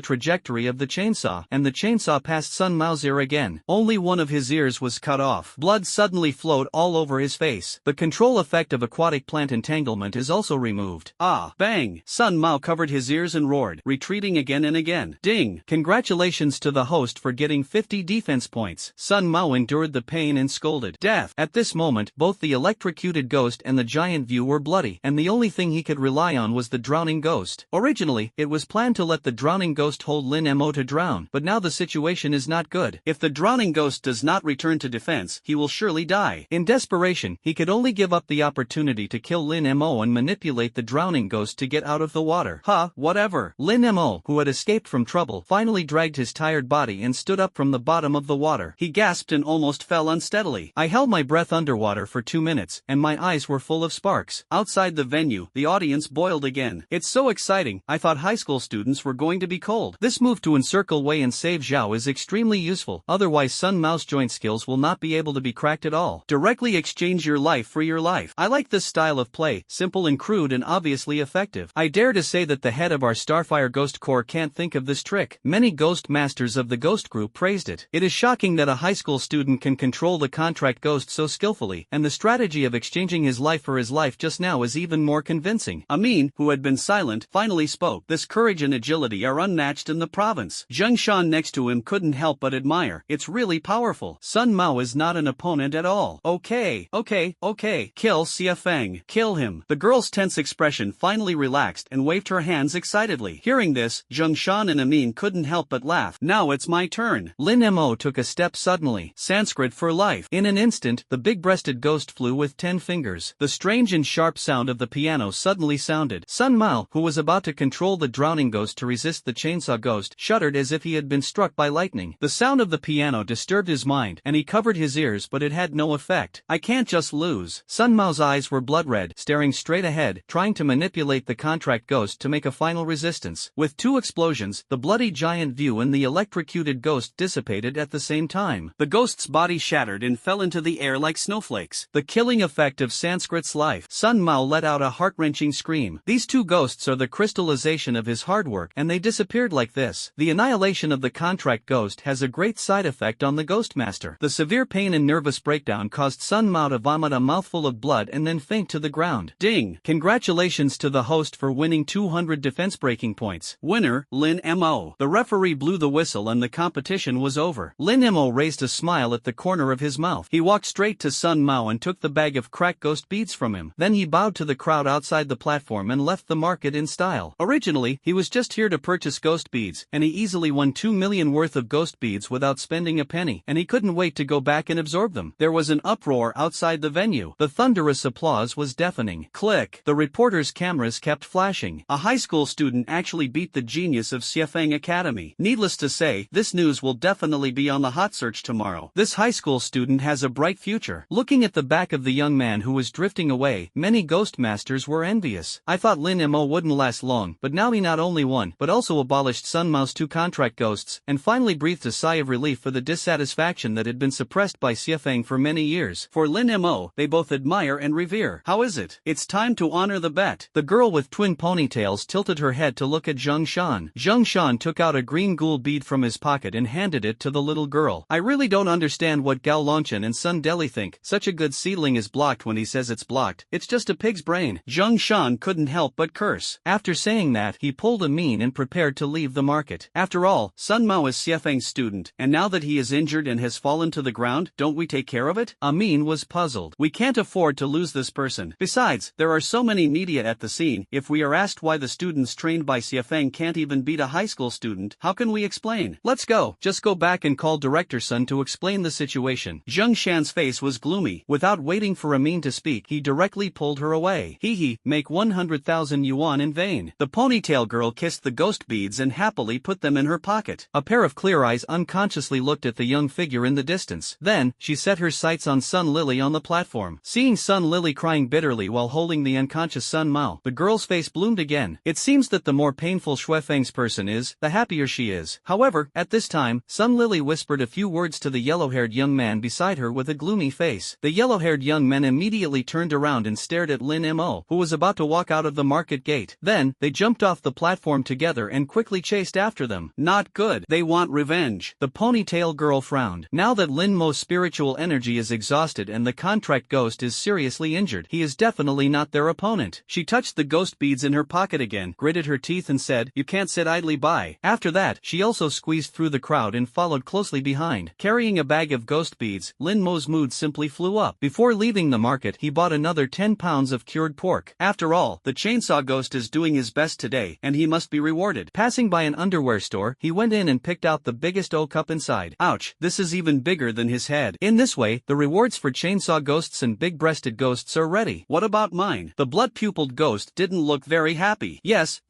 S1: trajectory of the chainsaw, and the chainsaw passed Sun Mao's ear again. Only one of his ears was cut off. Blood suddenly flowed all over his face. The control effect of aquatic plant entanglement is also removed. Ah, bang! Sun Mao covered his ears and roared, retreating again and again. Ding! Congratulations to the host for getting 50 defense points. Sun Mao endured the pain and scolded. Death! At this moment, both the electrocuted ghost and the giant view were bloody, and the only thing he could rely on was the drowning ghost. Originally, it was planned to let the drowning ghost hold Lin Mo to drown, but now the situation is not good. If the drowning ghost does not return to defense, he will surely die. In desperation, he could only give up the opportunity to kill Lin Mo and manipulate the drowning ghost to get out of the water. Whatever. Lin Mo, who had escaped from trouble, finally dragged his tired body and stood up from the bottom of the water. He gasped and almost fell unsteadily. I held my breath underwater for 2 minutes, and my eyes were full of sparks. Outside the venue, the audience boiled again. It's so exciting, I thought high school students were going to be cold. This move to encircle Wei and save Zhao is extremely useful, otherwise Sun Mao's joint skills will not be able to be cracked at all. Directly exchange your life for your life. I like this style of play, simple and crude and obviously effective. I dare to say that the head of our Starfire Ghost Corps can't think of this trick. Many ghost masters of the Ghost Group praised it. It is shocking that a high school student can control the contract ghost so skillfully, and the strategy of exchanging his life for his life just now is even more convincing. Amin, who had been silent, finally spoke. This courage and agility are unmatched in the province. Zheng Shan next to him couldn't help but admire. It's really powerful. Sun Mao is not an opponent at all. Okay. Kill Xia Feng. Kill him. The girl's tense expression finally relaxed and waved her hands excitedly. Hearing this, Zheng Shan and Amin couldn't help but laugh. Now it's my turn. Lin Mo took a step suddenly. Sanskrit for life. In an instant, the big-breasted ghost flew with 10 fingers. The strange and sharp sound of the piano suddenly sounded. Sun Mao, who was about to control the drowning ghost to resist the chainsaw ghost shuddered as if he had been struck by lightning. The sound of the piano disturbed his mind, and he covered his ears, but it had no effect. I can't just lose. Sun Mao's eyes were blood red, staring straight ahead, trying to manipulate the contract ghost to make a final resistance. With two explosions, the bloody giant view and the electrocuted ghost dissipated at the same time. The ghost's body shattered and fell into the air like snowflakes. The killing effect of Sanskrit's life. Sun Mao let out a heart-wrenching scream. These two ghosts are the crystallization of his hard work, and they disappeared like this. The annihilation of the contract ghost has a great side effect on the ghost master. The severe pain and nervous breakdown caused Sun Mao to vomit a mouthful of blood and then faint to the ground. Ding! Congratulations to the host for winning 200 defense breaking points. Winner, Lin Mo. The referee blew the whistle and the competition was over. Lin Mo raised a smile at the corner of his mouth. He walked straight to Sun Mao and took the bag of cracked ghost beads from him. Then he bowed to the crowd outside the platform and left the market in style. Originally, he was just here to purchase ghost beads, and he easily won 2 million worth of ghost beads without spending a penny, and he couldn't wait to go back and absorb them. There was an uproar outside the venue. The thunderous applause was deafening. Click. The reporters' cameras kept flashing. A high school student actually beat the genius of Xiefeng Academy. Needless to say, this news will definitely be on the hot search tomorrow. This high school student has a bright future. Looking at the back of the young man who was drifting away, many ghost masters were envious. I thought Lin Mo wouldn't last long, but now he not only won, but also abolished Sun Mao's 2 contract ghosts, and finally breathed a sigh of relief for the dissatisfaction that had been suppressed by Xiefeng for many years. For Lin Mo, they both admire and revere. How is it? It's time to honor the bet. The girl with twin ponytails tilted her head to look at Zheng Shan. Zheng Shan took out a green ghoul bead from his pocket and handed it to the little girl. I really don't understand what Gao Longchen and Sun Deli think. Such a good seedling is blocked when he says it's blocked. It's just a pig's brain. Zheng Shan couldn't help but curse. After saying that, he pulled a mean and prepared to leave the market. After all, Sun Mao is Xiefeng's student, and now that he is injured and has fallen to the ground, don't we take care of it? Amin was puzzled. We can't afford to lose this person. Besides, there are so many media at the scene. If we are asked why the students trained by Xiefeng can't even beat a high school student, how can we explain? Let's go. Just go back and call Director Sun to explain the situation. Zheng Shan's face was gloomy. Without waiting for Amin to speak, he directly pulled her away. Hee, make 100,000 yuan in vain. The ponytail girl kissed the ghost beads and happily put them in her pocket. A pair of clear eyes unconsciously looked at the young figure in the distance. Then, she set her sights on Sun Lily on the platform. Seeing Sun Lily crying bitterly while holding the unconscious Sun Mao, the girl's face bloomed again. It seems that the more painful Xiefeng's person is, the happier she is. However, at this time, Sun Lily whispered a few words to the yellow-haired young man beside her with a gloomy face. The yellow-haired young man immediately turned around and stared at Lin Mo, who was about to walk out of the market gate. Then, they jumped off the platform together and quickly chased after them. Not good. They want revenge. The ponytail girl frowned. Now that Lin Mo's spiritual energy is exhausted and the contract ghost is seriously injured, he is definitely not their opponent. She touched the ghost beads in her pocket again, gritted her teeth and said, "You can't sit idly by." After that, she also squeezed through the crowd and followed closely behind. Carrying a bag of ghost beads, Lin Mo's mood simply flew up. Before leaving the market, he bought another 10 pounds of cured pork. After all, the chainsaw ghost is doing his best today, and he must be rewarded. Passing by an underwear store, he went in and picked out the biggest O-cup inside. Ouch, this is even bigger than his head. In this way, the rewards for chainsaw ghosts and big-breasted ghosts are ready. What about mine? The blood-pupiled ghost didn't look very happy. Yes,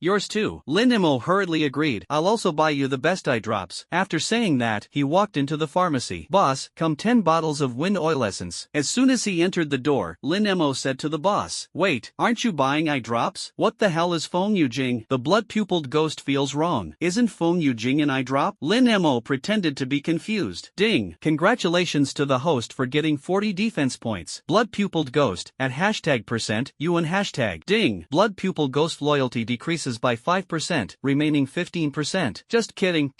S1: yours too. Lin Mo hurriedly agreed. I'll also buy you the best eye drops. After saying that, he walked into the pharmacy. Boss, come 10 bottles of wind oil essence. As soon as he entered the door, Lin Mo said to the boss, "Wait, aren't you buying eye drops? What the hell is Feng Yujing?" The blood-pupiled ghost feels wrong. Isn't Feng Yujing an eye drop? Lin Mo pretended to be confused. Ding! Congratulations to the host for getting 40 defense points. Blood-pupiled ghost, at #% UN hashtag. Ding! Blood-pupil ghost loyalty decreases by 5%, remaining 15%. Just kidding.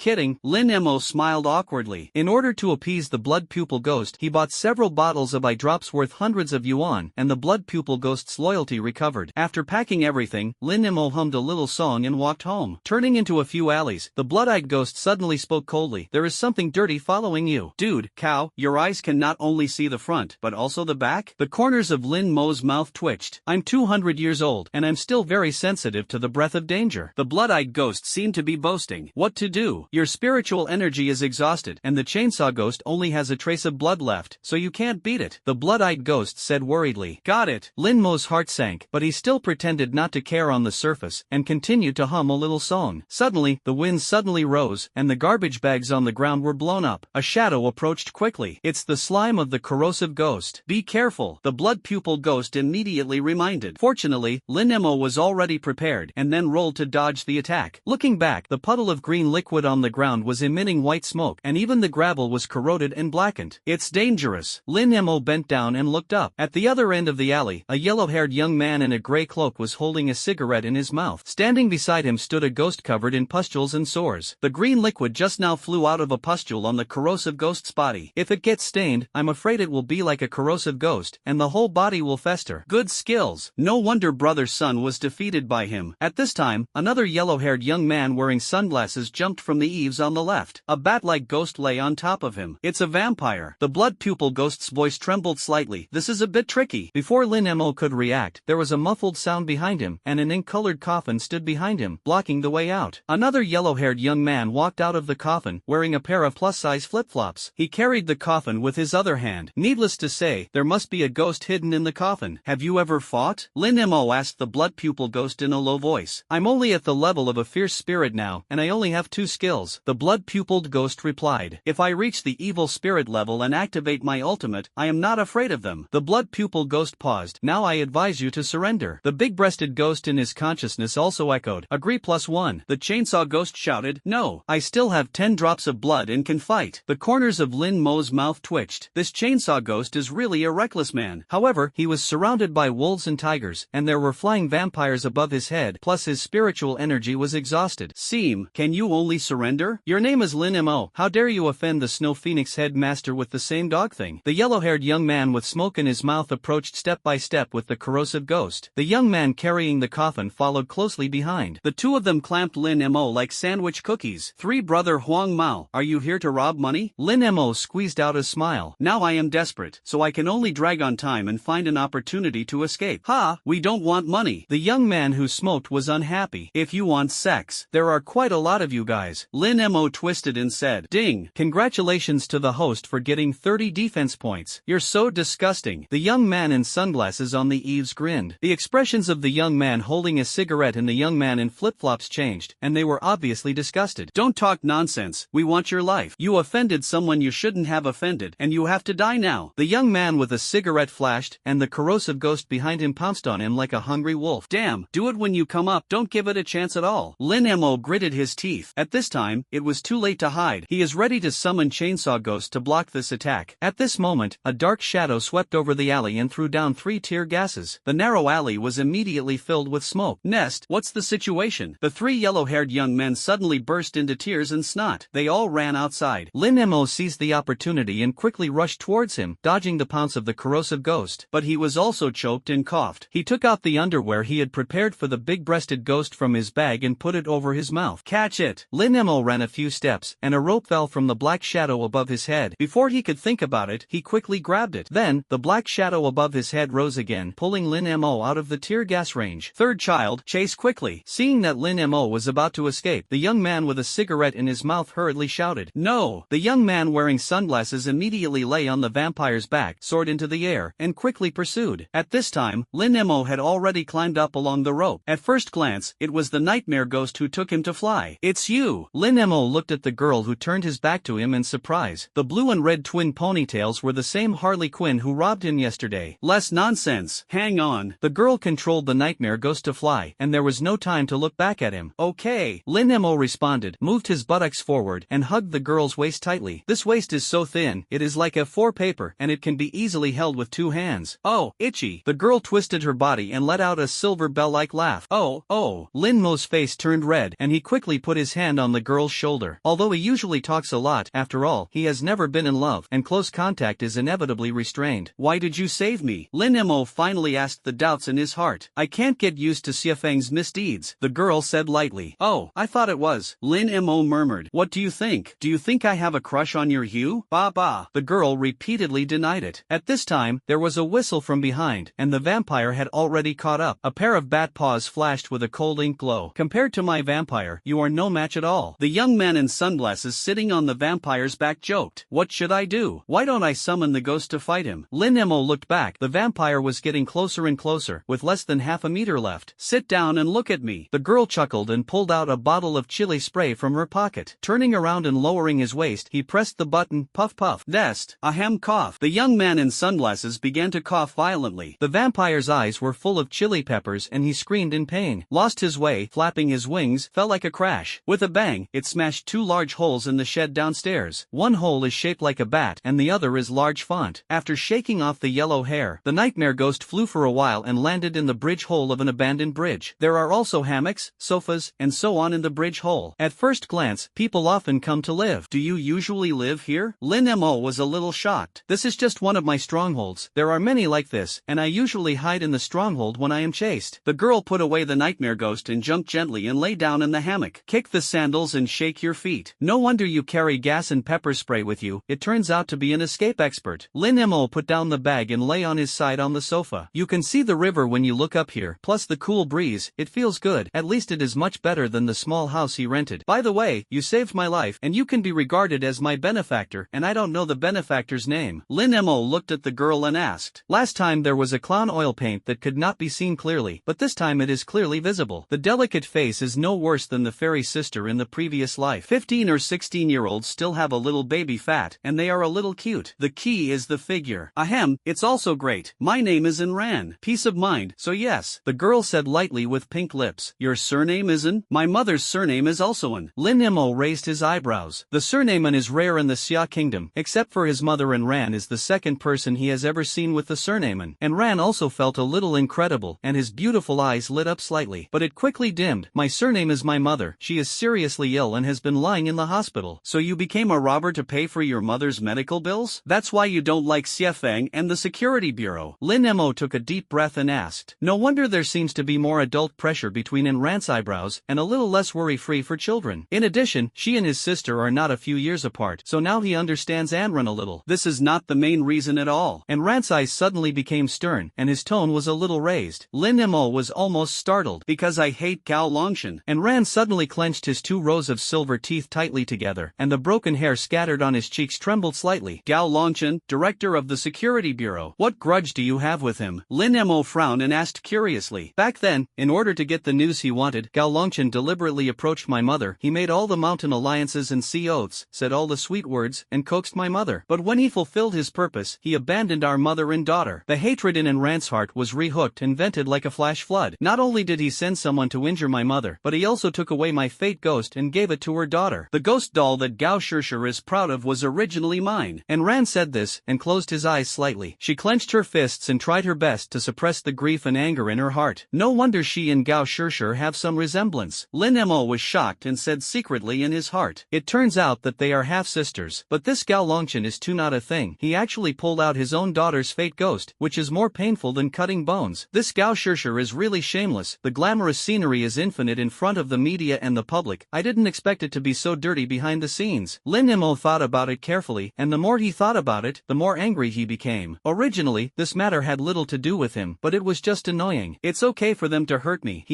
S1: Lin Mo smiled awkwardly. In order to appease the blood-pupil ghost, he bought several bottles of eye drops worth hundreds of yuan, and the blood-pupil ghost's loyalty recovered. After packing everything, Lin Mo hummed a little song and walked home. Turning into a few alleys, the blood-eyed ghost suddenly spoke coldly. "There is something dirty following you. Dude, cow, your eyes can not only see the front, but also the back?" The corners of Lin Mo's mouth twitched. "I'm 200 years old, and I'm still very sensitive to the breath of danger." The blood-eyed ghost seemed to be boasting. "What to do? Your spiritual energy is exhausted, and the chainsaw ghost only has a trace of blood left, so you can't beat it," the blood-eyed ghost said worriedly. "Got it." Lin Mo's heart sank, but he still pretended not to care on the surface, and continued to hum a little song. Suddenly, the wind suddenly rose, and the garbage bags on the ground were blown up. A shadow approached quickly. It's the slime of the corrosive ghost. Be careful, the blood-pupiled ghost immediately reminded. Fortunately, Lin Mo was already prepared, and then rolled to dodge the attack. Looking back, the puddle of green liquid on the ground was emitting white smoke, and even the gravel was corroded and blackened. It's dangerous. Lin Mo bent down and looked up. At the other end of the alley, a yellow-haired young man in a gray cloak was holding a cigarette in his mouth. Standing beside him stood a ghost covered in pustules and sores. The green liquid just now flew out of a pustule on the corrosive ghost's body. If it gets stained, I'm afraid it will be like a corrosive ghost, and the whole body will fester. Good skills. No wonder Brother Sun was defeated by him. At this time, another yellow-haired young man wearing sunglasses jumped from the eaves on the left. A bat-like ghost lay on top of him. It's a vampire. The blood-pupil ghost's voice trembled slightly. This is a bit tricky. Before Lin Mo could react, there was a muffled sound behind him, and an ink-colored coffin stood behind him, blocking the way out. Another yellow-haired young man walked out of the coffin, wearing a pair of plus-size flip-flops. He carried the coffin with his other hand. Needless to say, there must be a ghost hidden in the coffin. Have you ever fought? Lin Mo asked the blood-pupil ghost in a low voice. I'm only at the level of a fierce spirit now, and I only have 2 skills. The blood-pupiled ghost replied. If I reach the evil spirit level and activate my ultimate, I am not afraid of them. The blood-pupil ghost paused. Now I advise you to surrender. The big-breasted ghost in his consciousness also echoed. Agree +1. The chainsaw ghost shouted. No, I still have 10 drops of blood and can fight. The corners of Lin Mo's mouth twitched. This chainsaw ghost is really a reckless man. However, he was surrounded by wolves and tigers, and there were flying vampires above his head, plus his spiritual energy was exhausted. Seem, can you only surrender? Your name is Lin Mo. How dare you offend the Snow Phoenix headmaster with the same dog thing? The yellow-haired young man with smoke in his mouth approached step by step with the corrosive ghost. The young man carrying the coffin followed closely behind. The two of them clamped Lin Mo like sandwich cookies. 3 Brother Huang Mao, are you here to rob money? Lin Mo squeezed out a smile. Now I am desperate, so I can only drag on time and find an opportunity to escape. Ha, we don't want money. The young man who smoked was unhappy. If you want sex, there are quite a lot of you guys. Lin Mo twisted and said, ding. Congratulations to the host for getting 30 defense points. You're so disgusting. The young man in sunglasses on the eaves grinned. The expressions of the young man holding a cigarette and the young man in flip-flops changed, and they were obviously disgusted. Don't talk nonsense. We want your life. You offended someone you shouldn't have offended, and you have to die now. The young man with a cigarette flashed, and the corrosive ghost behind him pounced on him like a hungry wolf. Damn, do it when you come up. Don't give it a chance at all. Lin Mo gritted his teeth. At this time, it was too late to hide. He is ready to summon Chainsaw Ghost to block this attack. At this moment, a dark shadow swept over the alley and threw down 3 tear gases. The narrow alley was immediately filled with smoke. Nest, what's the situation? The 3 yellow-haired young men suddenly burst into tears and snot. They all ran outside. Lin Mo seized the opportunity and quickly rushed towards him, dodging the pounce of the corrosive ghost. But he was also choked and coughed. He took out the underwear he had prepared for the big-breasted ghost from his bag and put it over his mouth. Catch it! Lin Mo ran a few steps, and a rope fell from the black shadow above his head. Before he could think about it, he quickly grabbed it. Then, the black shadow above his head rose again, pulling Lin Mo out of the tear gas range. Third child, chase quickly. Seeing that Lin Mo was about to escape, the young man with a cigarette in his mouth hurriedly shouted, no! The young man wearing sunglasses immediately lay on the vampire's back, soared into the air, and quickly pursued. At this time, Lin Mo had already climbed up along the rope. At first glance, it was the nightmare ghost who took him to fly. It's you! Lin Mo looked at the girl who turned his back to him in surprise. The blue and red twin ponytails were the same Harley Quinn who robbed him yesterday. Less nonsense. Hang on. The girl controlled the nightmare ghost to fly, and there was no time to look back at him. Okay. Lin Mo responded, moved his buttocks forward, and hugged the girl's waist tightly. This waist is so thin, it is like A4 paper, and it can be easily held with 2 hands. Oh, itchy. The girl twisted her body and let out a silver bell-like laugh. Oh. Lin Mo's face turned red, and he quickly put his hand on the girl's shoulder. Although he usually talks a lot, after all, he has never been in love, and close contact is inevitably restrained. Why did you save me? Lin Mo finally asked the doubts in his heart. I can't get used to Xiafeng's misdeeds, the girl said lightly. Oh, I thought it was. Lin Mo murmured. What do you think? Do you think I have a crush on your Hugh? Bah. The girl repeatedly denied it. At this time, there was a whistle from behind, and the vampire had already caught up. A pair of bat paws flashed with a cold ink glow. Compared to my vampire, you are no match at all. The young man in sunglasses sitting on the vampire's back joked. What should I do? Why don't I summon the ghost to fight him? Lin Mo looked back. The vampire was getting closer and closer, with less than half a meter left. Sit down and look at me. The girl girl chuckled and pulled out a bottle of chili spray from her pocket. Turning around and lowering his waist, he pressed the button. Puff puff. Dest. Ahem cough. The young man in sunglasses began to cough violently. The vampire's eyes were full of chili peppers and he screamed in pain. Lost his way, flapping his wings, fell like a crash. With a bang, it smashed two large holes in the shed downstairs. One hole is shaped like a bat and the other is large font. After shaking off the yellow hair, the nightmare ghost flew for a while and landed in the bridge hole of an abandoned bridge. There are also hammocks, sofas, and so on in the bridge hole. At first glance, people often come to live. Do you usually live here? Lin Mo was a little shocked. This is just one of my strongholds. There are many like this, and I usually hide in the stronghold when I am chased. The girl put away the nightmare ghost and jumped gently and lay down in the hammock. Kick the sandals and shake your feet. No wonder you carry gas and pepper spray with you. It turns out to be an escape expert. Lin Mo put down the bag and lay on his side on the sofa. You can see the river when you look up here, plus the cool breeze. It feels good. At least it is much better than the small house he rented. By the way, you saved my life, and you can be regarded as my benefactor, and I don't know the benefactor's name. Lin Mo looked at the girl and asked. Last time there was a clown oil paint that could not be seen clearly, but this time it is clearly visible. The delicate face is no worse than the fairy sister in the previous life. 15 or 16-year-olds still have a little baby fat, and they are a little cute. The key is the figure. Ahem, it's also great. My name is Inran. Peace of mind, so yes. The girl said lightly with pink lips. Your surname is In? My mother's surname is also In. Lin Mo raised his eyebrows. The surname In is rare in the Xia kingdom, except for his mother, and Ran is the second person he has ever seen with the surname In. And Ran also felt a little incredible, and his beautiful eyes lit up slightly, but it quickly dimmed. My surname is my mother. She is seriously ill and has been lying in the hospital. So you became a robber to pay for your mother's medical bills? That's why you don't like Xiefeng and the security bureau. Lin Mo took a deep breath and asked. No wonder there seems to be more adult pressure between In Ran's eyebrows, and a little less worry-free for children. In addition, she and his sister are not a few years apart, so now he understands Anran a little. This is not the main reason at all. And Ran's eyes suddenly became stern, and his tone was a little raised. Lin Mo was almost startled. Because I hate Gao Longshan. And Ran suddenly clenched his two rows of silver teeth tightly together, and the broken hair scattered on his cheeks trembled slightly. Gao Longshan, director of the security bureau. What grudge do you have with him? Lin Mo frowned and asked curiously. Back then, in order to get the news he wanted, Gao Longshan deliberately approached my mother. He made all the mountain alliances and sea oaths, said all the sweet words, and coaxed my mother. But when he fulfilled his purpose, he abandoned our mother and daughter. The hatred in Ran's heart was rehooked and vented like a flash flood. Not only did he send someone to injure my mother, but he also took away my fate ghost and gave it to her daughter. The ghost doll that Gao Shishir is proud of was originally mine. And Ran said this, and closed his eyes slightly. She clenched her fists and tried her best to suppress the grief and anger in her heart. No wonder she and Gao Shishir have some resemblance. Lin Mo was shocked and said secretly in his heart. It turns out that they are half-sisters. But this Gao Longshan is too not a thing. He actually pulled out his own daughter's fate ghost, which is more painful than cutting bones. This Gao Shishir is really shameless. The glamorous scenery is infinite in front of the media and the public. I didn't expect it to be so dirty behind the scenes. Lin Mo thought about it carefully, and the more he thought about it, the more angry he became. Originally, this matter had little to do with him, but it was just annoying. It's okay for them to hurt me.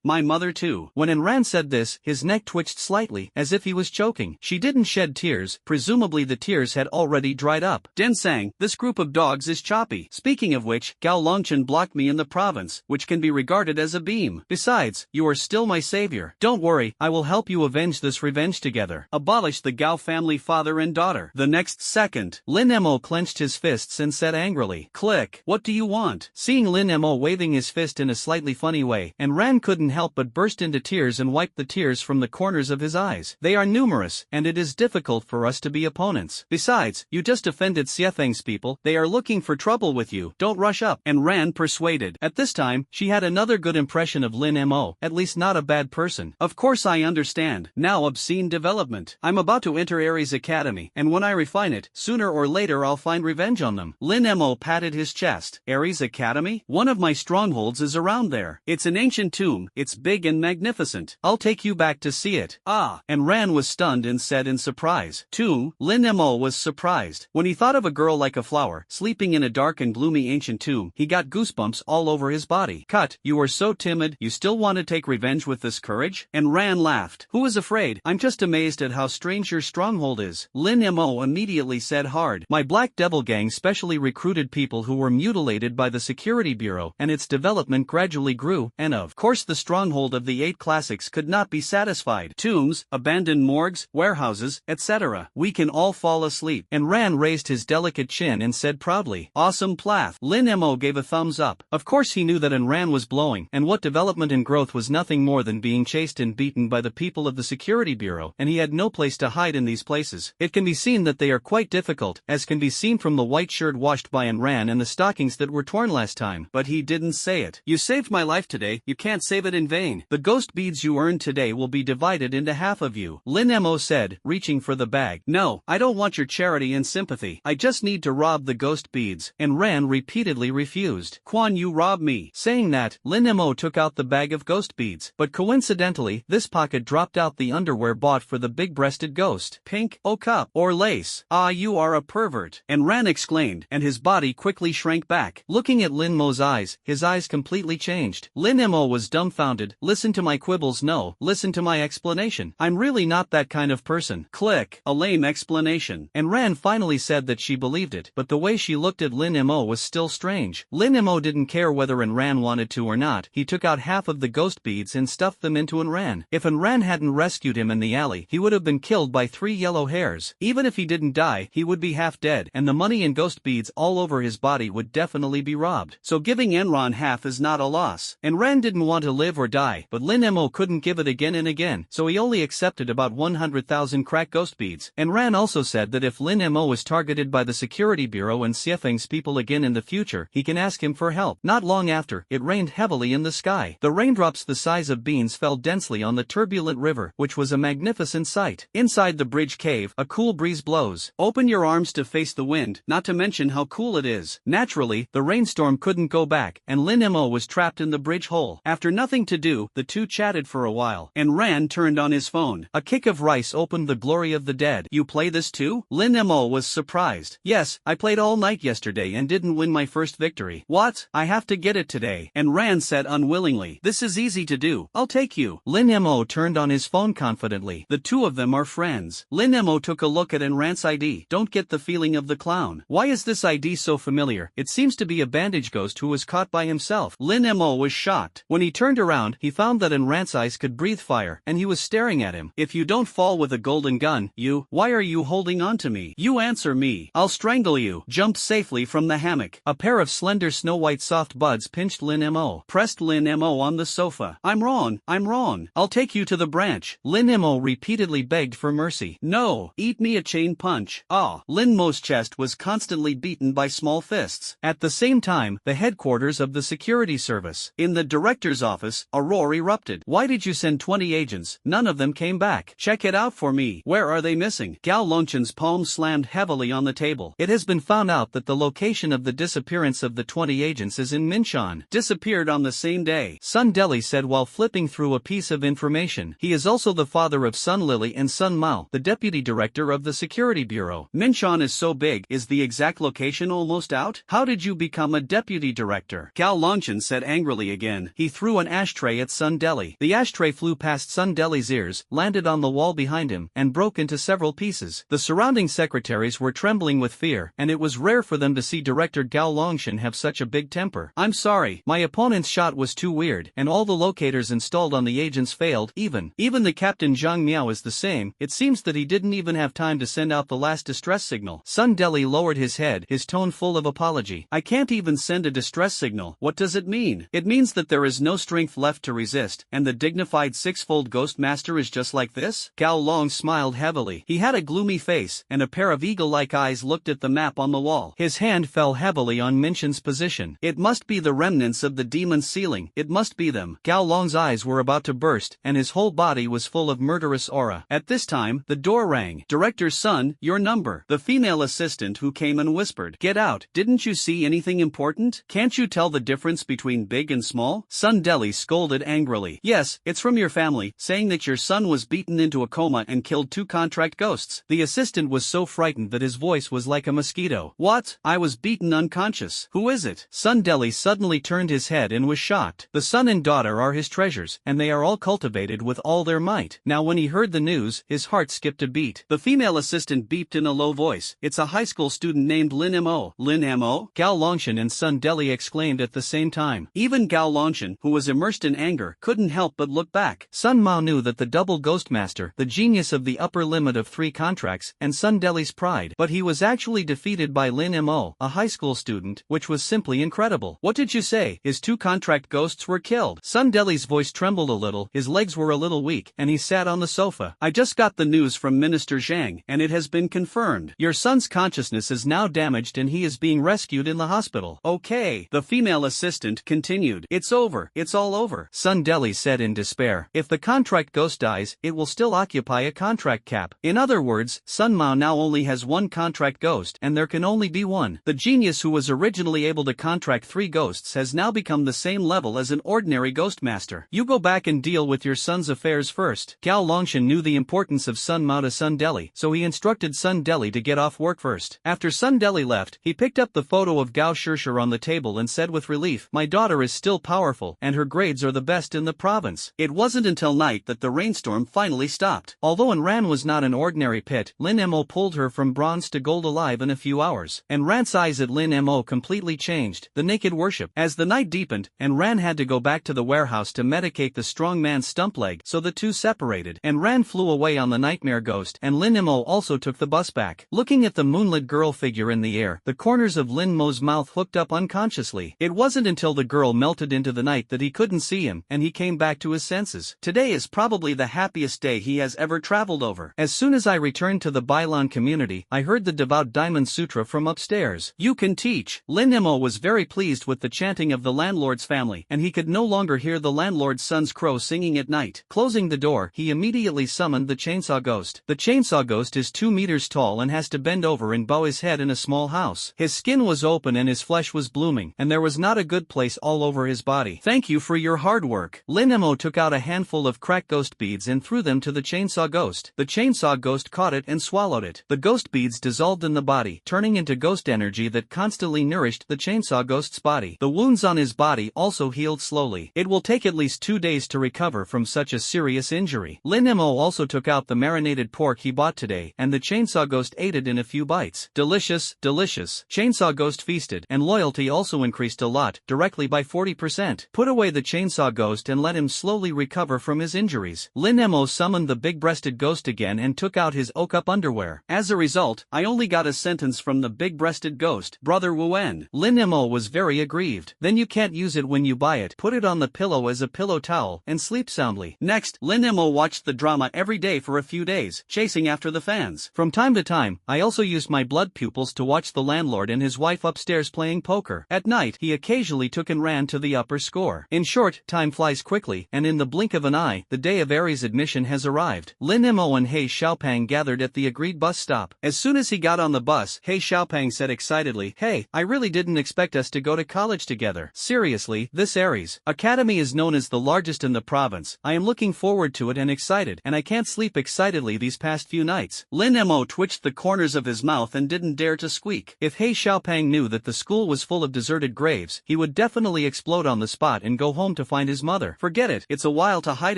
S1: My mother too. When Enran said this, his neck twitched slightly, as if he was choking. She didn't shed tears, presumably the tears had already dried up. Densang, this group of dogs is choppy. Speaking of which, Gao Longshan blocked me in the province, which can be regarded as a beam. Besides, you are still my savior. Don't worry, I will help you avenge this revenge together. Abolish the Gao family father and daughter. The next second, Lin Mo clenched his fists and said angrily, "Click, what do you want?" Seeing Lin Mo waving his fist in a slightly funny way, and Ran couldn't help but burst into tears and wipe the tears from the corners of his eyes. They are numerous, and it is difficult for us to be opponents. Besides, you just offended Xiefeng's people. They are looking for trouble with you. Don't rush up. And Ran persuaded. At this time, she had another good impression of Lin Mo, at least not a bad person. Of course I understand. Now obscene development. I'm about to enter Ares Academy, and when I refine it, sooner or later I'll find revenge on them. Lin Mo patted his chest. Ares Academy? One of my strongholds is around there. It's an ancient tomb. It's big and magnificent. I'll take you back to see it. Ah, and Ran was stunned and said in surprise. Tomb? Lin Mo was surprised. When he thought of a girl like a flower, sleeping in a dark and gloomy ancient tomb, he got goosebumps all over his body. Cut, you are so timid, you still want to take revenge with this courage? And Ran laughed. Who is afraid? I'm just amazed at how strange your stronghold is. Lin Mo immediately said hard. My Black Devil gang specially recruited people who were mutilated by the security bureau, and its development gradually grew, and of course the strong stronghold of the 8 classics could not be satisfied. Tombs, abandoned morgues, warehouses, etc. We can all fall asleep. And Ran raised his delicate chin and said proudly, "Awesome Plath." Lin Mo gave a thumbs up. Of course he knew that Ayn Rand was blowing, and what development and growth was nothing more than being chased and beaten by the people of the Security Bureau, and he had no place to hide in these places. It can be seen that they are quite difficult, as can be seen from the white shirt washed by Ayn Rand and the stockings that were torn last time. But he didn't say it. "You saved my life today, you can't save it in vain. The ghost beads you earned today will be divided into half of you," Lin Mo said, reaching for the bag. "No, I don't want your charity and sympathy. I just need to rob the ghost beads." And Ran repeatedly refused. "Quan you rob me." Saying that, Lin Mo took out the bag of ghost beads. But coincidentally, this pocket dropped out the underwear bought for the big-breasted ghost. "Pink, oh cup, or lace. Ah, you are a pervert," and Ran exclaimed, and his body quickly shrank back. Looking at Lin Mo's eyes, his eyes completely changed. Lin Mo was dumbfounded. "Listen to my quibbles, no, listen to my explanation. I'm really not that kind of person." Click. A lame explanation. And Ran finally said that she believed it, but the way she looked at Lin Mo was still strange. Lin Mo didn't care whether Ayn Rand wanted to or not. He took out half of the ghost beads and stuffed them into Ayn Rand. If Ayn Rand hadn't rescued him in the alley, he would have been killed by 3 yellow hairs. Even if he didn't die, he would be half dead, and the money and ghost beads all over his body would definitely be robbed. So giving Ayn Rand half is not a loss. Ayn Rand didn't want to live or die, but Lin Mo couldn't give it again and again, so he only accepted about 100,000 crack ghost beads. And Ran also said that if Lin Mo is targeted by the Security Bureau and Siefeng's people again in the future, he can ask him for help. Not long after, it rained heavily in the sky. The raindrops the size of beans fell densely on the turbulent river, which was a magnificent sight. Inside the bridge cave, a cool breeze blows. Open your arms to face the wind, not to mention how cool it is. Naturally, the rainstorm couldn't go back, and Lin Mo was trapped in the bridge hole. After nothing to do, the two chatted for a while, and Ran turned on his phone. A kick of rice opened The Glory of the Dead. "You play this too?" Lin Mo was surprised. "Yes, I played all night yesterday and didn't win my first victory." "What? I have to get it today." And Ran said unwillingly, "This is easy to do. I'll take you." Lin Mo turned on his phone confidently. The two of them are friends. Lin Mo took a look at Ayn Rand's ID. "Don't get the feeling of the clown. Why is this ID so familiar? It seems to be a bandage ghost who was caught by himself." Lin Mo was shocked. When he turned around, he found that Ayn Rand's eyes could breathe fire, and he was staring at him. "If you don't fall with a golden gun, why are you holding on to me? You answer me. I'll strangle you." Jumped safely from the hammock. A pair of slender snow-white soft buds pinched Lin Mo. Pressed Lin Mo on the sofa. I'm wrong. I'll take you to the branch." Lin Mo repeatedly begged for mercy. "No, eat me a chain punch." Lin Mo's chest was constantly beaten by small fists. At the same time, the headquarters of the security service. In the director's office, a roar erupted. "Why did you send 20 agents? None of them came back. Check it out for me. Where are they missing?" Gao Longchen's palm slammed heavily on the table. "It has been found out that the location of the disappearance of the 20 agents is in Minshan. Disappeared on the same day," Sun Deli said while flipping through a piece of information. "He is also the father of Sun Lily and Sun Mao, the deputy director of the Security Bureau." "Minshan is so big, is the exact location almost out? How did you become a deputy director?" Gao Longchen said angrily again. He threw an ashtray at Sun Deli. The ashtray flew past Sun Deli's ears, landed on the wall behind him, and broke into several pieces. The surrounding secretaries were trembling with fear, and it was rare for them to see Director Gao Longchen have such a big temper. "I'm sorry, my opponent's shot was too weird, and all the locators installed on the agents failed. Even the Captain Zhang Miao is the same. It seems that he didn't even have time to send out the last distress signal." Sun Deli lowered his head, his tone full of apology. "I can't even send a distress signal. What does it mean?" "It means that there is no strength left to resist, and the dignified six-fold ghost master is just like this?" Gao Long smiled heavily. He had a gloomy face, and a pair of eagle-like eyes looked at the map on the wall. His hand fell heavily on Minshan's position. "It must be the remnants of the demon's ceiling. It must be them." Gao Long's eyes were about to burst, and his whole body was full of murderous aura. At this time, the door rang. "Director Sun, your number." The female assistant who came and whispered, "Get out. Didn't you see anything important? Can't you tell the difference between big and small?" Sun Deli scolded angrily. "Yes, it's from your family, saying that your son was beaten into a coma and killed 2 contract ghosts." The assistant was so frightened that his voice was like a mosquito. "What? I was beaten unconscious. Who is it?" Sun Deli suddenly turned his head and was shocked. The son and daughter are his treasures, and they are all cultivated with all their might. Now when he heard the news, his heart skipped a beat. The female assistant beeped in a low voice. "It's a high school student named Lin Mo." "Lin Mo?" Gao Longchen and Sun Deli exclaimed at the same time. Even Gao Longchen, who was immersed in in anger, couldn't help but look back. Sun Mao knew that the double ghost master, the genius of the upper limit of 3 contracts, and Sun Deli's pride, but he was actually defeated by Lin Mo, a high school student, which was simply incredible. What did you say? His 2 contract ghosts were killed. Sun Deli's voice trembled a little, his legs were a little weak, and he sat on the sofa. I just got the news from Minister Zhang, and it has been confirmed. Your son's consciousness is now damaged and he is being rescued in the hospital. Okay. The female assistant continued. It's over. It's all over. Sun Deli said in despair. If the contract ghost dies, it will still occupy a contract cap. In other words, Sun Mao now only has 1 contract ghost, and there can only be 1. The genius who was originally able to contract 3 ghosts has now become the same level as an ordinary ghost master. You go back and deal with your son's affairs first. Gao Longshan knew the importance of Sun Mao to Sun Deli, so he instructed Sun Deli to get off work first. After Sun Deli left, he picked up the photo of Gao Shishir on the table and said with relief, my daughter is still powerful, and her grades are the best in the province. It wasn't until night that the rainstorm finally stopped. Although Enran was not an ordinary pit, Lin Mo pulled her from bronze to gold alive in a few hours. Enran's eyes at Lin Mo completely changed. The naked worship. As the night deepened, Enran had to go back to the warehouse to medicate the strong man's stump leg, so the two separated. Enran flew away on the nightmare ghost, and Lin Mo also took the bus back. Looking at the moonlit girl figure in the air, the corners of Lin Mo's mouth hooked up unconsciously. It wasn't until the girl melted into the night that he couldn't see him, and he came back to his senses. Today is probably the happiest day he has ever traveled over. As soon as I returned to the Bailan community, I heard the devout Diamond Sutra from upstairs. You can teach. Lin Mo was very pleased with the chanting of the landlord's family, and he could no longer hear the landlord's son's crow singing at night. Closing the door, he immediately summoned the chainsaw ghost. The chainsaw ghost is 2 meters tall and has to bend over and bow his head in a small house. His skin was open and his flesh was blooming, and there was not a good place all over his body. Thank you for your hard work. Lin Mo took out a handful of cracked ghost beads and threw them to the chainsaw ghost. The chainsaw ghost caught it and swallowed it. The ghost beads dissolved in the body, turning into ghost energy that constantly nourished the chainsaw ghost's body. The wounds on his body also healed slowly. It will take at least 2 days to recover from such a serious injury. Lin Mo also took out the marinated pork he bought today, and the chainsaw ghost ate it in a few bites. Delicious, delicious. Chainsaw ghost feasted, and loyalty also increased a lot, directly by 40%. Put away the chainsaw ghost and let him slowly recover from his injuries. Lin Mo summoned the big-breasted ghost again and took out his oak-up underwear. As a result, I only got a sentence from the big-breasted ghost, Brother Wen. Lin Mo was very aggrieved. Then you can't use it when you buy it. Put it on the pillow as a pillow towel, and sleep soundly. Next, Lin Mo watched the drama every day for a few days, chasing after the fans. From time to time, I also used my blood pupils to watch the landlord and his wife upstairs playing poker. At night, he occasionally took and ran to the upper score. In short, time flies quickly, and in the blink of an eye, the day of Aries' admission has arrived. Lin Mo and He Xiaopang gathered at the agreed bus stop. As soon as he got on the bus, He Xiaopang said excitedly, "Hey, I really didn't expect us to go to college together. Seriously, this Aries Academy is known as the largest in the province. I am looking forward to it and excited, and I can't sleep excitedly these past few nights." Lin Mo twitched the corners of his mouth and didn't dare to squeak. If He Xiaopang knew that the school was full of deserted graves, he would definitely explode on the spot and go home to find his mother. Forget it, it's a while to hide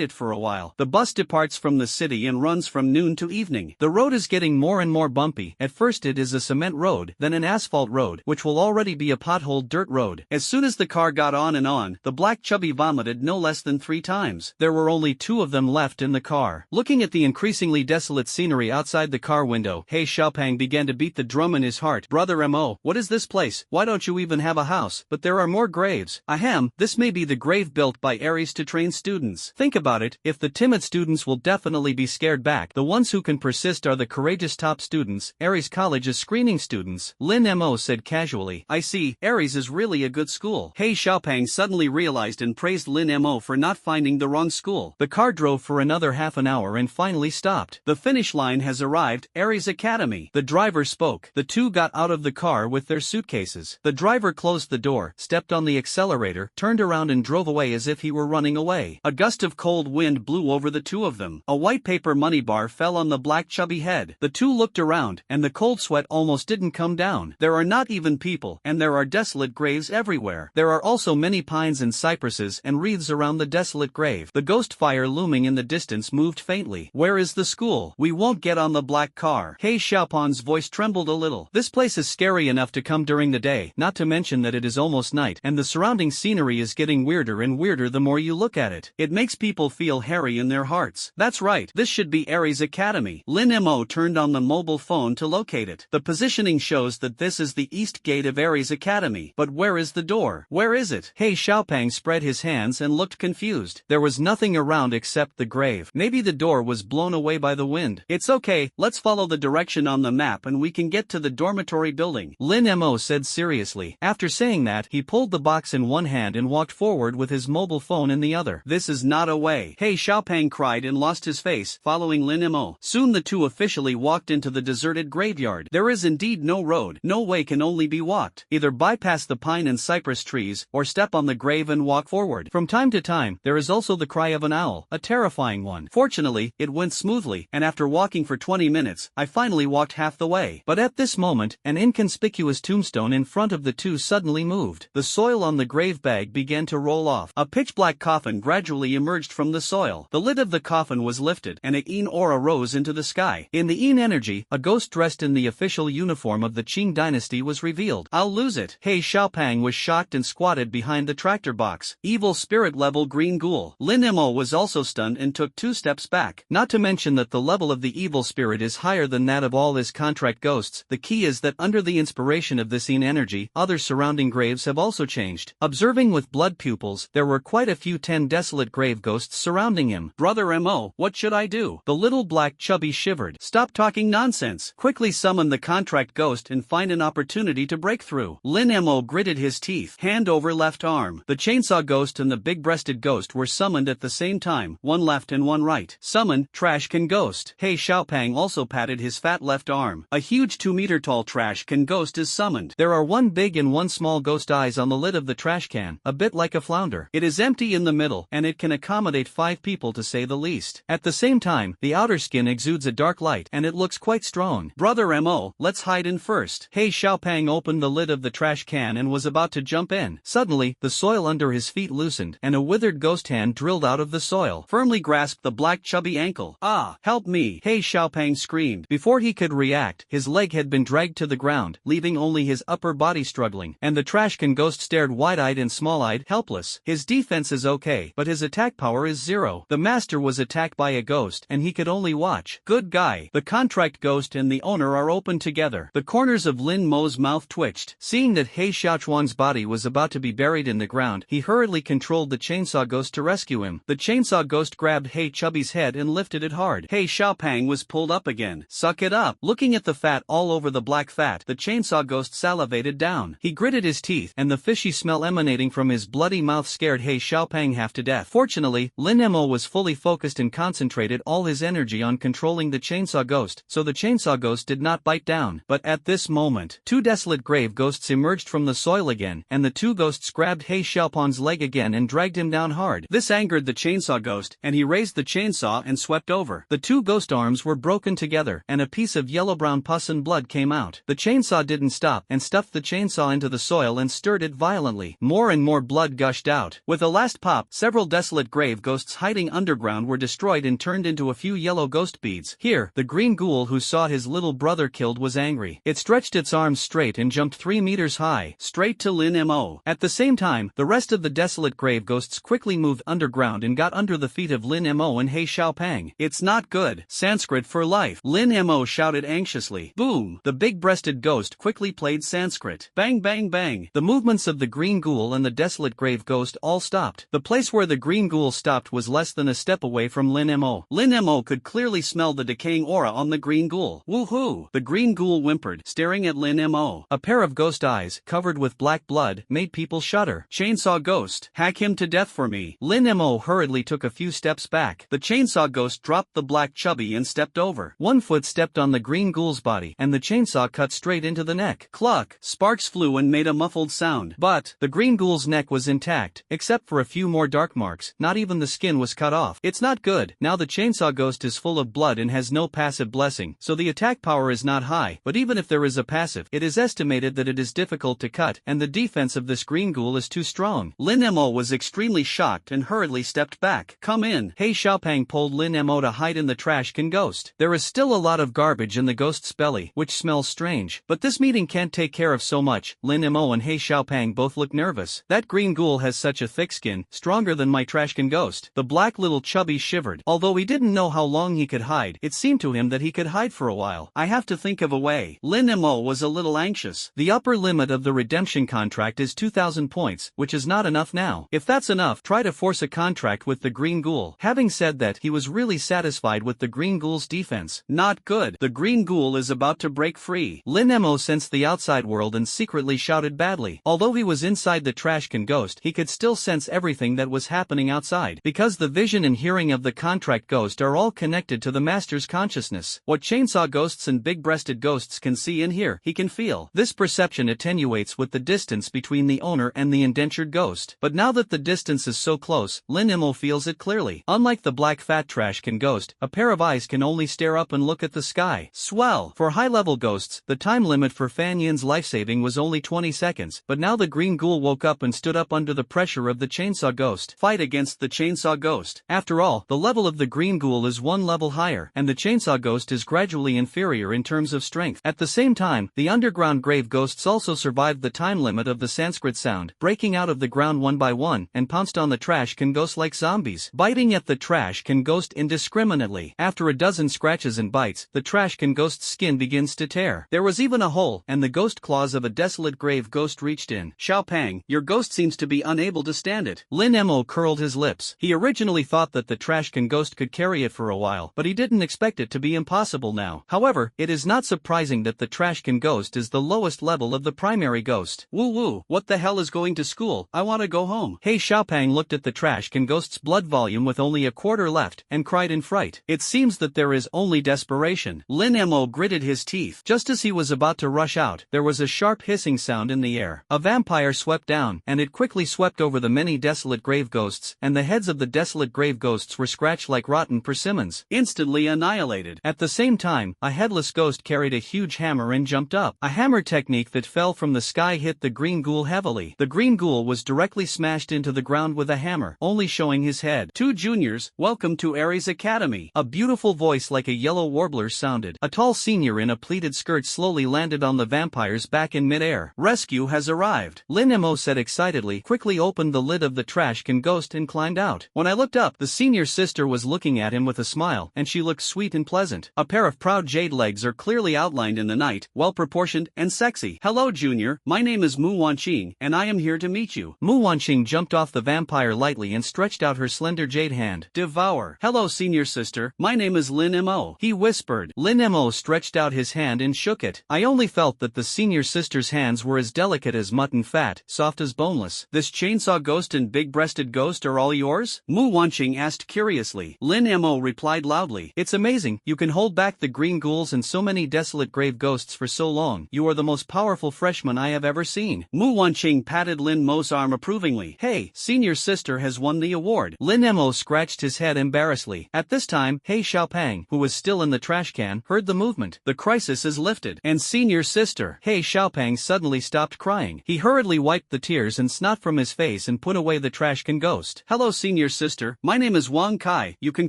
S1: it for a while. The bus departs from the city and runs from noon to evening. The road is getting more and more bumpy. At first it is a cement road, then an asphalt road, which will already be a potholed dirt road. As soon as the car got on, the black chubby vomited no less than 3 times. There were only 2 of them left in the car. Looking at the increasingly desolate scenery outside the car window, He Xiaopang began to beat the drum in his heart. Brother Mo, what is this place? Why don't you even have a house? But there are more graves. Ahem, this may be the grave built by Aries to train students. Think about it, if the timid students will definitely be scared back, the ones who can persist are the courageous top students. Aries College is screening students. Lin Mo said casually. I see, Aries is really a good school. He Xiaopang suddenly realized and praised Lin Mo for not finding the wrong school. The car drove for another half an hour and finally stopped. The finish line has arrived, Aries Academy. The driver spoke. The two got out of the car with their suitcases. The driver closed the door, stepped on the accelerator, turned around and drove away as if he were running away. A gust of cold wind blew over the two of them. A white paper money bar fell on the black chubby head. The two looked around, and the cold sweat almost didn't come down. There are not even people, and there are desolate graves everywhere. There are also many pines and cypresses and wreaths around the desolate grave. The ghost fire looming in the distance moved faintly. Where is the school? We won't get on the black car. He Xiaopang's voice trembled a little. This place is scary enough to come during the day, not to mention that it is almost night, and the surrounding scenery is getting weirder and getting weirder the more you look at it. It makes people feel hairy in their hearts. That's right, this should be Aries Academy. Lin Mo turned on the mobile phone to locate it. The positioning shows that this is the east gate of Aries Academy. But where is the door? Where is it? He Xiaopeng spread his hands and looked confused. There was nothing around except the grave. Maybe the door was blown away by the wind. It's okay, let's follow the direction on the map and we can get to the dormitory building, Lin Mo said seriously. After saying that, he pulled the box in one hand and walked forward with his mobile phone in the other. This is not a way, He Xiaopeng cried and lost his face, following Lin Mo. Soon the two officially walked into the deserted graveyard. There is indeed no road, no way can only be walked. Either bypass the pine and cypress trees, or step on the grave and walk forward. From time to time, there is also the cry of an owl, a terrifying one. Fortunately, it went smoothly, and after walking for 20 minutes, I finally walked half the way. But at this moment, an inconspicuous tombstone in front of the two suddenly moved. The soil on the grave bag began to roll off. A pitch-black coffin gradually emerged from the soil. The lid of the coffin was lifted, and a Yin aura rose into the sky. In the Yin energy, a ghost dressed in the official uniform of the Qing dynasty was revealed. I'll lose it. He Xiaopeng was shocked and squatted behind the tractor box. Evil spirit level green ghoul. Lin Mo was also stunned and took 2 steps back. Not to mention that the level of the evil spirit is higher than that of all his contract ghosts. The key is that under the inspiration of this Yin energy, other surrounding graves have also changed. Observing with blood pupils, there were quite a few 10 desolate grave ghosts surrounding him. Brother Mo, what should I do? The little black chubby shivered. Stop talking nonsense. Quickly summon the contract ghost and find an opportunity to break through. Lin Mo gritted his teeth. Hand over left arm. The chainsaw ghost and the big-breasted ghost were summoned at the same time, one left and one right. Summon, trash can ghost. He Xiaopeng also patted his fat left arm. A huge 2-meter-tall trash can ghost is summoned. There are one big and one small ghost eyes on the lid of the trash can, a bit like a flounder. It is empty in the middle, and it can accommodate 5 people to say the least. At the same time, the outer skin exudes a dark light, and it looks quite strong. Brother Mo, let's hide in first. He Xiaopeng opened the lid of the trash can and was about to jump in. Suddenly, the soil under his feet loosened, and a withered ghost hand drilled out of the soil, firmly grasped the black chubby ankle. Ah, help me! He Xiaopeng screamed. Before he could react, his leg had been dragged to the ground, leaving only his upper body struggling, and the trash can ghost stared wide-eyed and small-eyed, helpless. His defense is okay, but his attack power is 0. The master was attacked by a ghost, and he could only watch. Good guy. The contract ghost and the owner are open together. The corners of Lin Mo's mouth twitched. Seeing that He Xiaochuan's body was about to be buried in the ground, he hurriedly controlled the chainsaw ghost to rescue him. The chainsaw ghost grabbed He Chubby's head and lifted it hard. He Xiaopeng was pulled up again. Suck it up. Looking at the fat all over the black fat, the chainsaw ghost salivated down. He gritted his teeth, and the fishy smell emanating from his bloody mouth scared He Xiaopeng half to death. Fortunately, Lin Mo was fully focused and concentrated all his energy on controlling the chainsaw ghost, so the chainsaw ghost did not bite down. But at this moment, 2 desolate grave ghosts emerged from the soil again, and the 2 ghosts grabbed He Xiaopeng's leg again and dragged him down hard. This angered the chainsaw ghost, and he raised the chainsaw and swept over. The 2 ghost arms were broken together, and a piece of yellow-brown pus and blood came out. The chainsaw didn't stop, and stuffed the chainsaw into the soil and stirred it violently. More and more blood gushed out. With a last pop, several desolate grave ghosts hiding underground were destroyed and turned into a few yellow ghost beads. Here, the green ghoul who saw his little brother killed was angry. It stretched its arms straight and jumped 3 meters high, straight to Lin Mo. At the same time, the rest of the desolate grave ghosts quickly moved underground and got under the feet of Lin Mo and He Xiaopeng. It's not good. Sanskrit for life. Lin Mo shouted anxiously. Boom! The big-breasted ghost quickly played Sanskrit. Bang bang bang. The movements of the green ghoul and the desolate grave ghost all stopped. The place where the green ghoul stopped was less than a step away from Lin Mo. Lin Mo could clearly smell the decaying aura on the green ghoul. Woohoo! The green ghoul whimpered, staring at Lin Mo. A pair of ghost eyes, covered with black blood, made people shudder. Chainsaw ghost, hack him to death for me. Lin Mo hurriedly took a few steps back. The chainsaw ghost dropped the black chubby and stepped over. One foot stepped on the green ghoul's body, and the chainsaw cut straight into the neck. Cluck! Sparks flew and made a muffled sound. But the green ghoul's neck was intact, except for a few more dark marks. Not even the skin was cut off. It's not good. Now the chainsaw ghost is full of blood and has no passive blessing, so the attack power is not high. But even if there is a passive, it is estimated that it is difficult to cut, and the defense of this green ghoul is too strong. Lin Mo was extremely shocked and hurriedly stepped back. Come in. He Xiaopeng pulled Lin Mo to hide in the trash can ghost. There is still a lot of garbage in the ghost's belly, which smells strange. But this meeting can't take care of so much. Lin Mo and He Xiaopeng both look nervous. That green ghoul has such a a thick skin, stronger than my trash can ghost. The black little chubby shivered. Although he didn't know how long he could hide, it seemed to him that he could hide for a while. I have to think of a way. Lin Mo was a little anxious. The upper limit of the redemption contract is 2,000 points, which is not enough now. If that's enough, try to force a contract with the green ghoul. Having said that, he was really satisfied with the green ghoul's defense. Not good. The green ghoul is about to break free. Lin Mo sensed the outside world and secretly shouted badly. Although he was inside the trash can ghost, he could still sense everything that was happening outside. Because the vision and hearing of the contract ghost are all connected to the master's consciousness. What chainsaw ghosts and big-breasted ghosts can see and hear, he can feel. This perception attenuates with the distance between the owner and the indentured ghost. But now that the distance is so close, Lin Mo feels it clearly. Unlike the black fat trash can ghost, a pair of eyes can only stare up and look at the sky. Swell! For high-level ghosts, the time limit for Fan Yin's life-saving was only 20 seconds, but now the green ghoul woke up and stood up under the pressure of the chainsaw ghost. Fight against the chainsaw ghost. After all, the level of the green ghoul is one level higher, and the chainsaw ghost is gradually inferior in terms of strength. At the same time, the underground grave ghosts also survived the time limit of the Sanskrit sound, breaking out of the ground one by one, and pounced on the trash can ghost like zombies, biting at the trash can ghost indiscriminately. After a dozen scratches and bites, the trash can ghost's skin begins to tear. There was even a hole, and the ghost claws of a desolate grave ghost reached in. Xiaopang, your ghost seems to be unable to stand it. Lin Mo curled his lips. He originally thought that the trash can ghost could carry it for a while, but he didn't expect it to be impossible now. However, it is not surprising that the trash can ghost is the lowest level of the primary ghost. Woo woo, what the hell is going to school? I want to go home. Hey Xiaopang looked at the trash can ghost's blood volume with only a quarter left, and cried in fright. It seems that there is only desperation. Lin Mo gritted his teeth. Just as he was about to rush out, there was a sharp hissing sound in the air. A vampire swept down, and it quickly swept over the many desolate grave ghosts, and the heads of the desolate grave ghosts were scratched like rotten persimmons, instantly annihilated. At the same time, a headless ghost carried a huge hammer and jumped up. A hammer technique that fell from the sky hit the green ghoul heavily. The green ghoul was directly smashed into the ground with a hammer, only showing his head. Two juniors, welcome to Ares Academy. A beautiful voice like a yellow warbler sounded. A tall senior in a pleated skirt slowly landed on the vampire's back in midair. Rescue has arrived. Lin Mo said excitedly, quickly opened the lid of the trash can ghost and climbed out. When I looked up, the senior sister was looking at him with a smile, and she looked sweet and pleasant. A pair of proud jade legs are clearly outlined in the night, well-proportioned and sexy. Hello junior, my name is Mu Wanqing, and I am here to meet you. Mu Wanqing jumped off the vampire lightly and stretched out her slender jade hand. Devour. Hello senior sister, my name is Lin Mo. He whispered. Lin Mo stretched out his hand and shook it. I only felt that the senior sister's hands were as delicate as mutton fat, soft as boneless. This chainsaw ghost and big-breasted ghost are all yours? Mu Wanqing asked curiously. Lin Mo replied loudly. It's amazing, you can hold back the green ghouls and so many desolate grave ghosts for so long. You are the most powerful freshman I have ever seen. Mu Wanqing patted Lin Mo's arm approvingly. Hey, senior sister has won the award. Lin Mo scratched his head embarrassedly. At this time, He Xiaopang, who was still in the trash can, heard the movement. The crisis is lifted. And senior sister, He Xiaopang suddenly stopped crying. He hurriedly wiped the tears and snot from his face and put away the trash can ghost. Hello senior sister, my name is Wang Kai, you can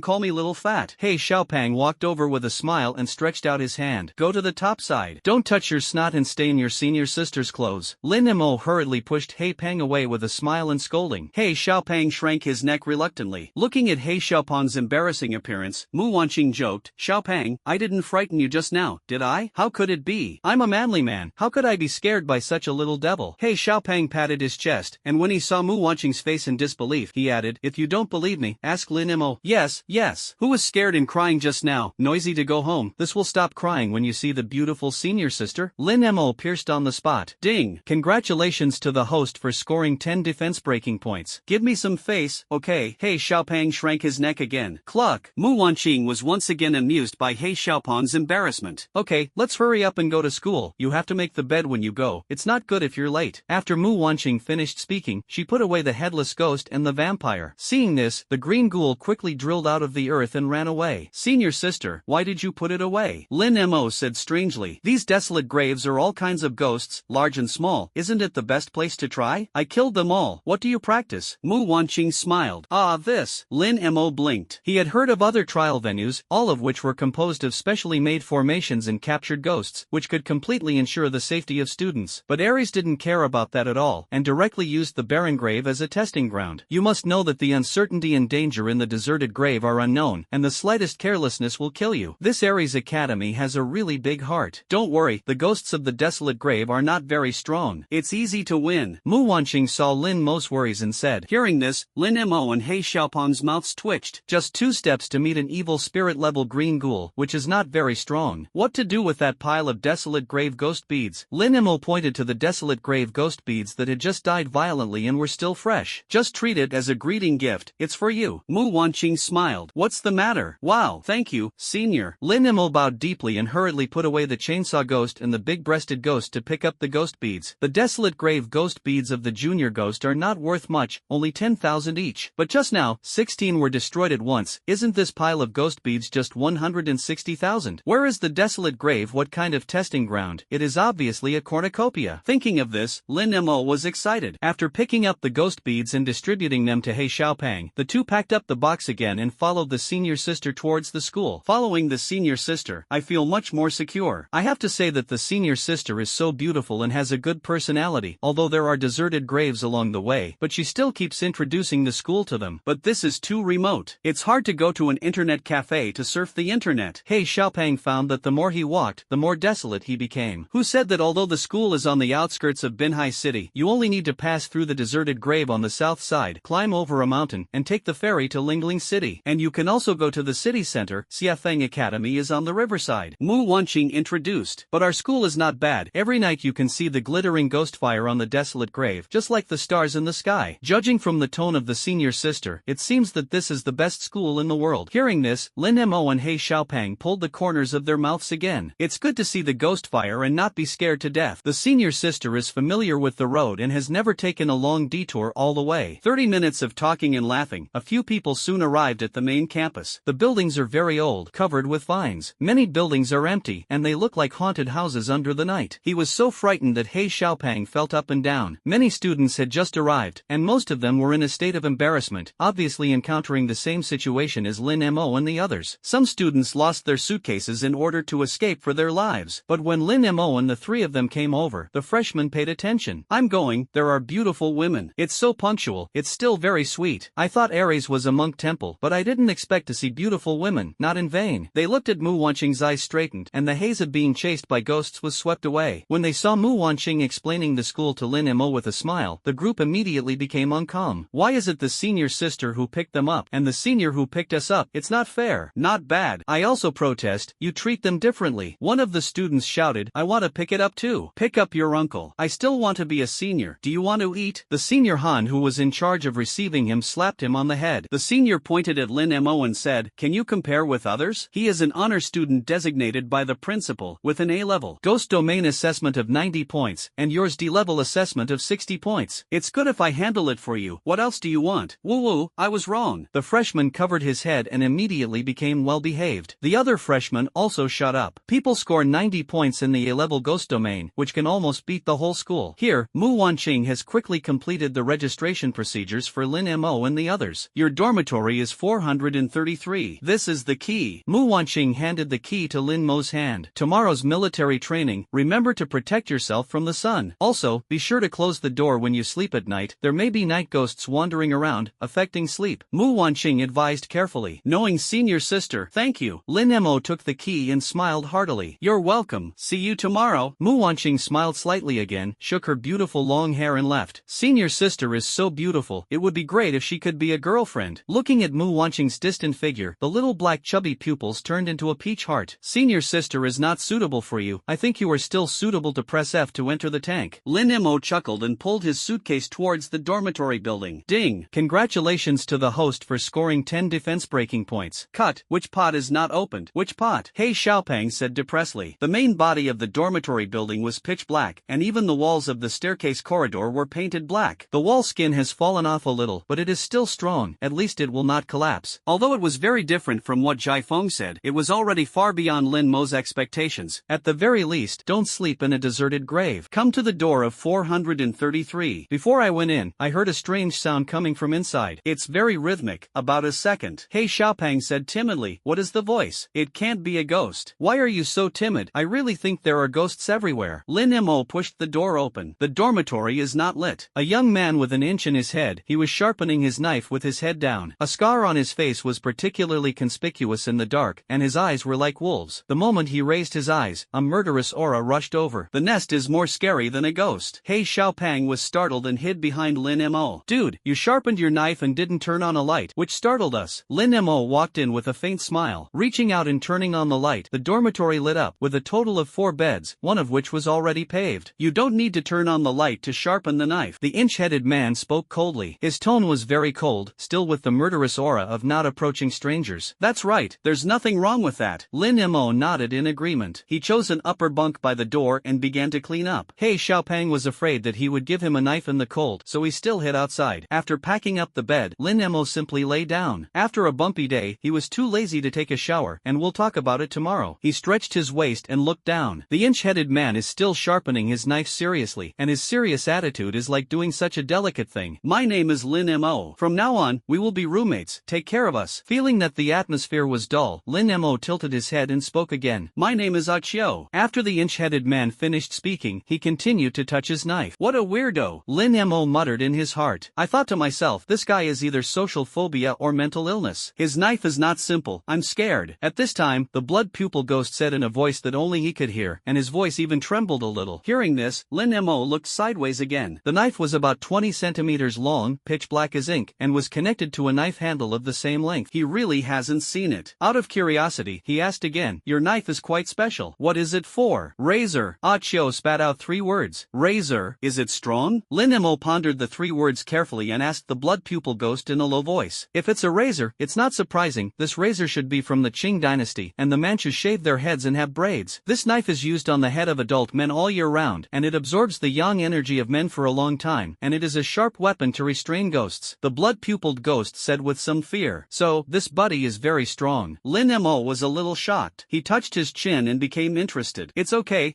S1: call me Little Fat. He Xiaopang walked over with a smile and stretched out his hand. Go to the top side. Don't touch your snot and stain your senior sister's clothes. Lin Mo hurriedly pushed He Pang away with a smile and scolding. He Xiaopang shrank his neck reluctantly. Looking at He Xiaopang's embarrassing appearance, Mu Wanqing joked, Xiaopang, I didn't frighten you just now, did I? How could it be? I'm a manly man, how could I be scared by such a little devil? He Xiaopang patted his chest, and when he saw Mu Wanqing's face in disbelief, he added, if you don't believe me, ask Lin Mo. Yes, yes. Who was scared and crying just now? Noisy to go home. This will stop crying when you see the beautiful senior sister. Lin Mo pierced on the spot. Ding! Congratulations to the host for scoring 10 defense breaking points. Give me some face, okay? He Xiaopang shrank his neck again. Cluck! Mu Wanqing was once again amused by He Xiaopang's embarrassment. Okay, let's hurry up and go to school. You have to make the bed when you go. It's not good if you're late. After Mu Wanqing finished speaking, she put away the headless ghost and the vampire. Seeing this, the green ghoul quickly drilled out of the earth and ran away. Senior sister, why did you put it away? Lin Mo said strangely. These desolate graves are all kinds of ghosts, large and small. Isn't it the best place to try? I killed them all. What do you practice? Mu Wanqing smiled. Ah, this. Lin Mo blinked. He had heard of other trial venues, all of which were composed of specially made formations and captured ghosts, which could completely ensure the safety of students. But Ares didn't care about that at all, and directly used the barren grave grave as a testing ground. You must know that the uncertainty and danger in the deserted grave are unknown, and the slightest carelessness will kill you. This Aries Academy has a really big heart. Don't worry, the ghosts of the desolate grave are not very strong. It's easy to win. Mu Wanqing saw Lin Mo's worries and said. Hearing this, Lin Mo and He Xiaopeng's mouths twitched. Just 2 steps to meet an evil spirit-level green ghoul, which is not very strong. What to do with that pile of desolate grave ghost beads? Lin Mo pointed to the desolate grave ghost beads that had just died violently and were still fresh. Just treat it as a greeting gift, it's for you. Mu Wanqing smiled. What's the matter? Wow, thank you, senior. Lin Mo bowed deeply and hurriedly put away the chainsaw ghost and the big-breasted ghost to pick up the ghost beads. The desolate grave ghost beads of the junior ghost are not worth much, only 10,000 each. But just now, 16 were destroyed at once. Isn't this pile of ghost beads just 160,000? Where is the desolate grave? What kind of testing ground? It is obviously a cornucopia. Thinking of this, Lin Mo was excited. After picking up the ghost beads and distributing them to He Xiaopeng, the two packed up the box again and followed the senior sister towards the school. Following the senior sister, I feel much more secure. I have to say that the senior sister is so beautiful and has a good personality, although there are deserted graves along the way, but she still keeps introducing the school to them. But this is too remote. It's hard to go to an internet cafe to surf the internet. He Xiaopeng found that the more he walked, the more desolate he became. Who said that although the school is on the outskirts of Binhai City, you only need to pass through the deserted grave on the south side, climb over a mountain, and take the ferry to Lingling City. And you can also go to the city center. Xiafeng Academy is on the riverside. Mu Wanqing introduced. But our school is not bad. Every night you can see the glittering ghost fire on the desolate grave, just like the stars in the sky. Judging from the tone of the senior sister, it seems that this is the best school in the world. Hearing this, Lin Mo and He Xiaopeng pulled the corners of their mouths again. It's good to see the ghost fire and not be scared to death. The senior sister is familiar with the road and has never taken a long detour all the way. 30 minutes of talking and laughing, a few people soon arrived at the main campus. The buildings are very old, covered with vines. Many buildings are empty, and they look like haunted houses under the night. He was so frightened that He Xiaopeng felt up and down. Many students had just arrived, and most of them were in a state of embarrassment, obviously encountering the same situation as Lin Mo and the others. Some students lost their suitcases in order to escape for their lives. But when Lin Mo and the 3 of them came over, the freshmen paid attention. I'm going, there are beautiful women. It's so punctual, it's still very sweet. I thought Aries was a monk temple, but I didn't expect to see beautiful women, not in vain. They looked at Mu Wanqing's eyes straightened, and the haze of being chased by ghosts was swept away. When they saw Mu Wanqing explaining the school to Lin Mo with a smile, the group immediately became uncalm. Why is it the senior sister who picked them up, and the senior who picked us up? It's not fair. Not bad. I also protest, you treat them differently. One of the students shouted, I want to pick it up too. Pick up your uncle. I still want to be a senior. Do you want to eat? The senior Han who was in charge of receiving him slapped him on the head. The senior pointed at Lin Mo and said, can you compare with others? He is an honor student designated by the principal, with an A-level ghost domain assessment of 90 points, and yours D-level assessment of 60 points. It's good if I handle it for you. What else do you want? Woo-woo, I was wrong. The freshman covered his head and immediately became well-behaved. The other freshman also shut up. People score 90 points in the A-level ghost domain, which can almost beat the whole school. Here, Mu Wanqing has quickly completed the registration procedures for Lin Mo and the others. Your dormitory is 433. This is the key. Mu Wanqing handed the key to Lin Mo's hand. Tomorrow's military training, remember to protect yourself from the sun. Also, be sure to close the door when you sleep at night. There may be night ghosts wandering around, affecting sleep. Mu Wanqing advised carefully. Knowing senior sister, thank you. Lin Mo took the key and smiled heartily. You're welcome. See you tomorrow. Mu Wanqing smiled slightly again, shook her beautiful long hair and left. Senior sister is so beautiful, it would be great if she could be a girlfriend. Looking at Mu Wanqing's distant figure, the little black chubby pupils turned into a peach heart. Senior sister is not suitable for you. I think you are still suitable to press F to enter the tank. Lin Mo chuckled and pulled his suitcase towards the dormitory building. Ding! Congratulations to the host for scoring 10 defense breaking points. Cut. Which pot is not opened? Which pot? He Xiaopeng said depressedly. The main body of the dormitory building was pitch black, and even the walls of the staircase corridor were painted black. The wall skin has fallen off a little, but it is still strong. At least it will not collapse. Although it was very different from what Jai Feng said, it was already far beyond Lin Mo's expectations. At the very least, don't sleep in a deserted grave. Come to the door of 433. Before I went in, I heard a strange sound coming from inside. It's very rhythmic. About a second. He Xiaopeng said timidly, what is the voice? It can't be a ghost. Why are you so timid? I really think there are ghosts everywhere. Lin Mo pushed the door open. The dormitory is not lit. A young man man with an inch in his head. He was sharpening his knife with his head down. A scar on his face was particularly conspicuous in the dark, and his eyes were like wolves. The moment he raised his eyes, a murderous aura rushed over. The nest is more scary than a ghost. He Xiaopang was startled and hid behind Lin Mo. Dude, you sharpened your knife and didn't turn on a light, which startled us. Lin Mo walked in with a faint smile. Reaching out and turning on the light, the dormitory lit up, with a total of 4 beds, one of which was already paved. You don't need to turn on the light to sharpen the knife. The inch-headed man spoke coldly. His tone was very cold, still with the murderous aura of not approaching strangers. That's right, there's nothing wrong with that. Lin Mo nodded in agreement. He chose an upper bunk by the door and began to clean up. He Xiaopang was afraid that he would give him a knife in the cold, so he still hid outside. After packing up the bed, Lin Mo simply lay down. After a bumpy day, he was too lazy to take a shower, and we'll talk about it tomorrow. He stretched his waist and looked down. The inch-headed man is still sharpening his knife seriously, and his serious attitude is like doing such a delicate thing. My name is Lin Mo. From now on, we will be roommates. Take care of us. Feeling that the atmosphere was dull, Lin Mo tilted his head and spoke again. My name is Achio. After the inch-headed man finished speaking, he continued to touch his knife. What a weirdo, Lin Mo muttered in his heart. I thought to myself, this guy is either social phobia or mental illness. His knife is not simple. I'm scared. At this time, the blood pupil ghost said in a voice that only he could hear, and his voice even trembled a little. Hearing this, Lin Mo looked sideways again. The knife was about 20 centimeters long, pitch black as ink, and was connected to a knife handle of the same length. He really hasn't seen it. Out of curiosity, he asked again, your knife is quite special. What is it for? Razor. Achio spat out 3 words. Razor. Is it strong? Lin Mo pondered the 3 words carefully and asked the blood pupil ghost in a low voice. If it's a razor, it's not surprising. This razor should be from the Qing dynasty, and the Manchus shave their heads and have braids. This knife is used on the head of adult men all year round, and it absorbs the yang energy of men for a long time, and it is a sharp weapon to restrain ghosts, the blood-pupiled ghost said with some fear. So, this buddy is very strong. Lin Mo was a little shocked. He touched his chin and became interested. It's okay.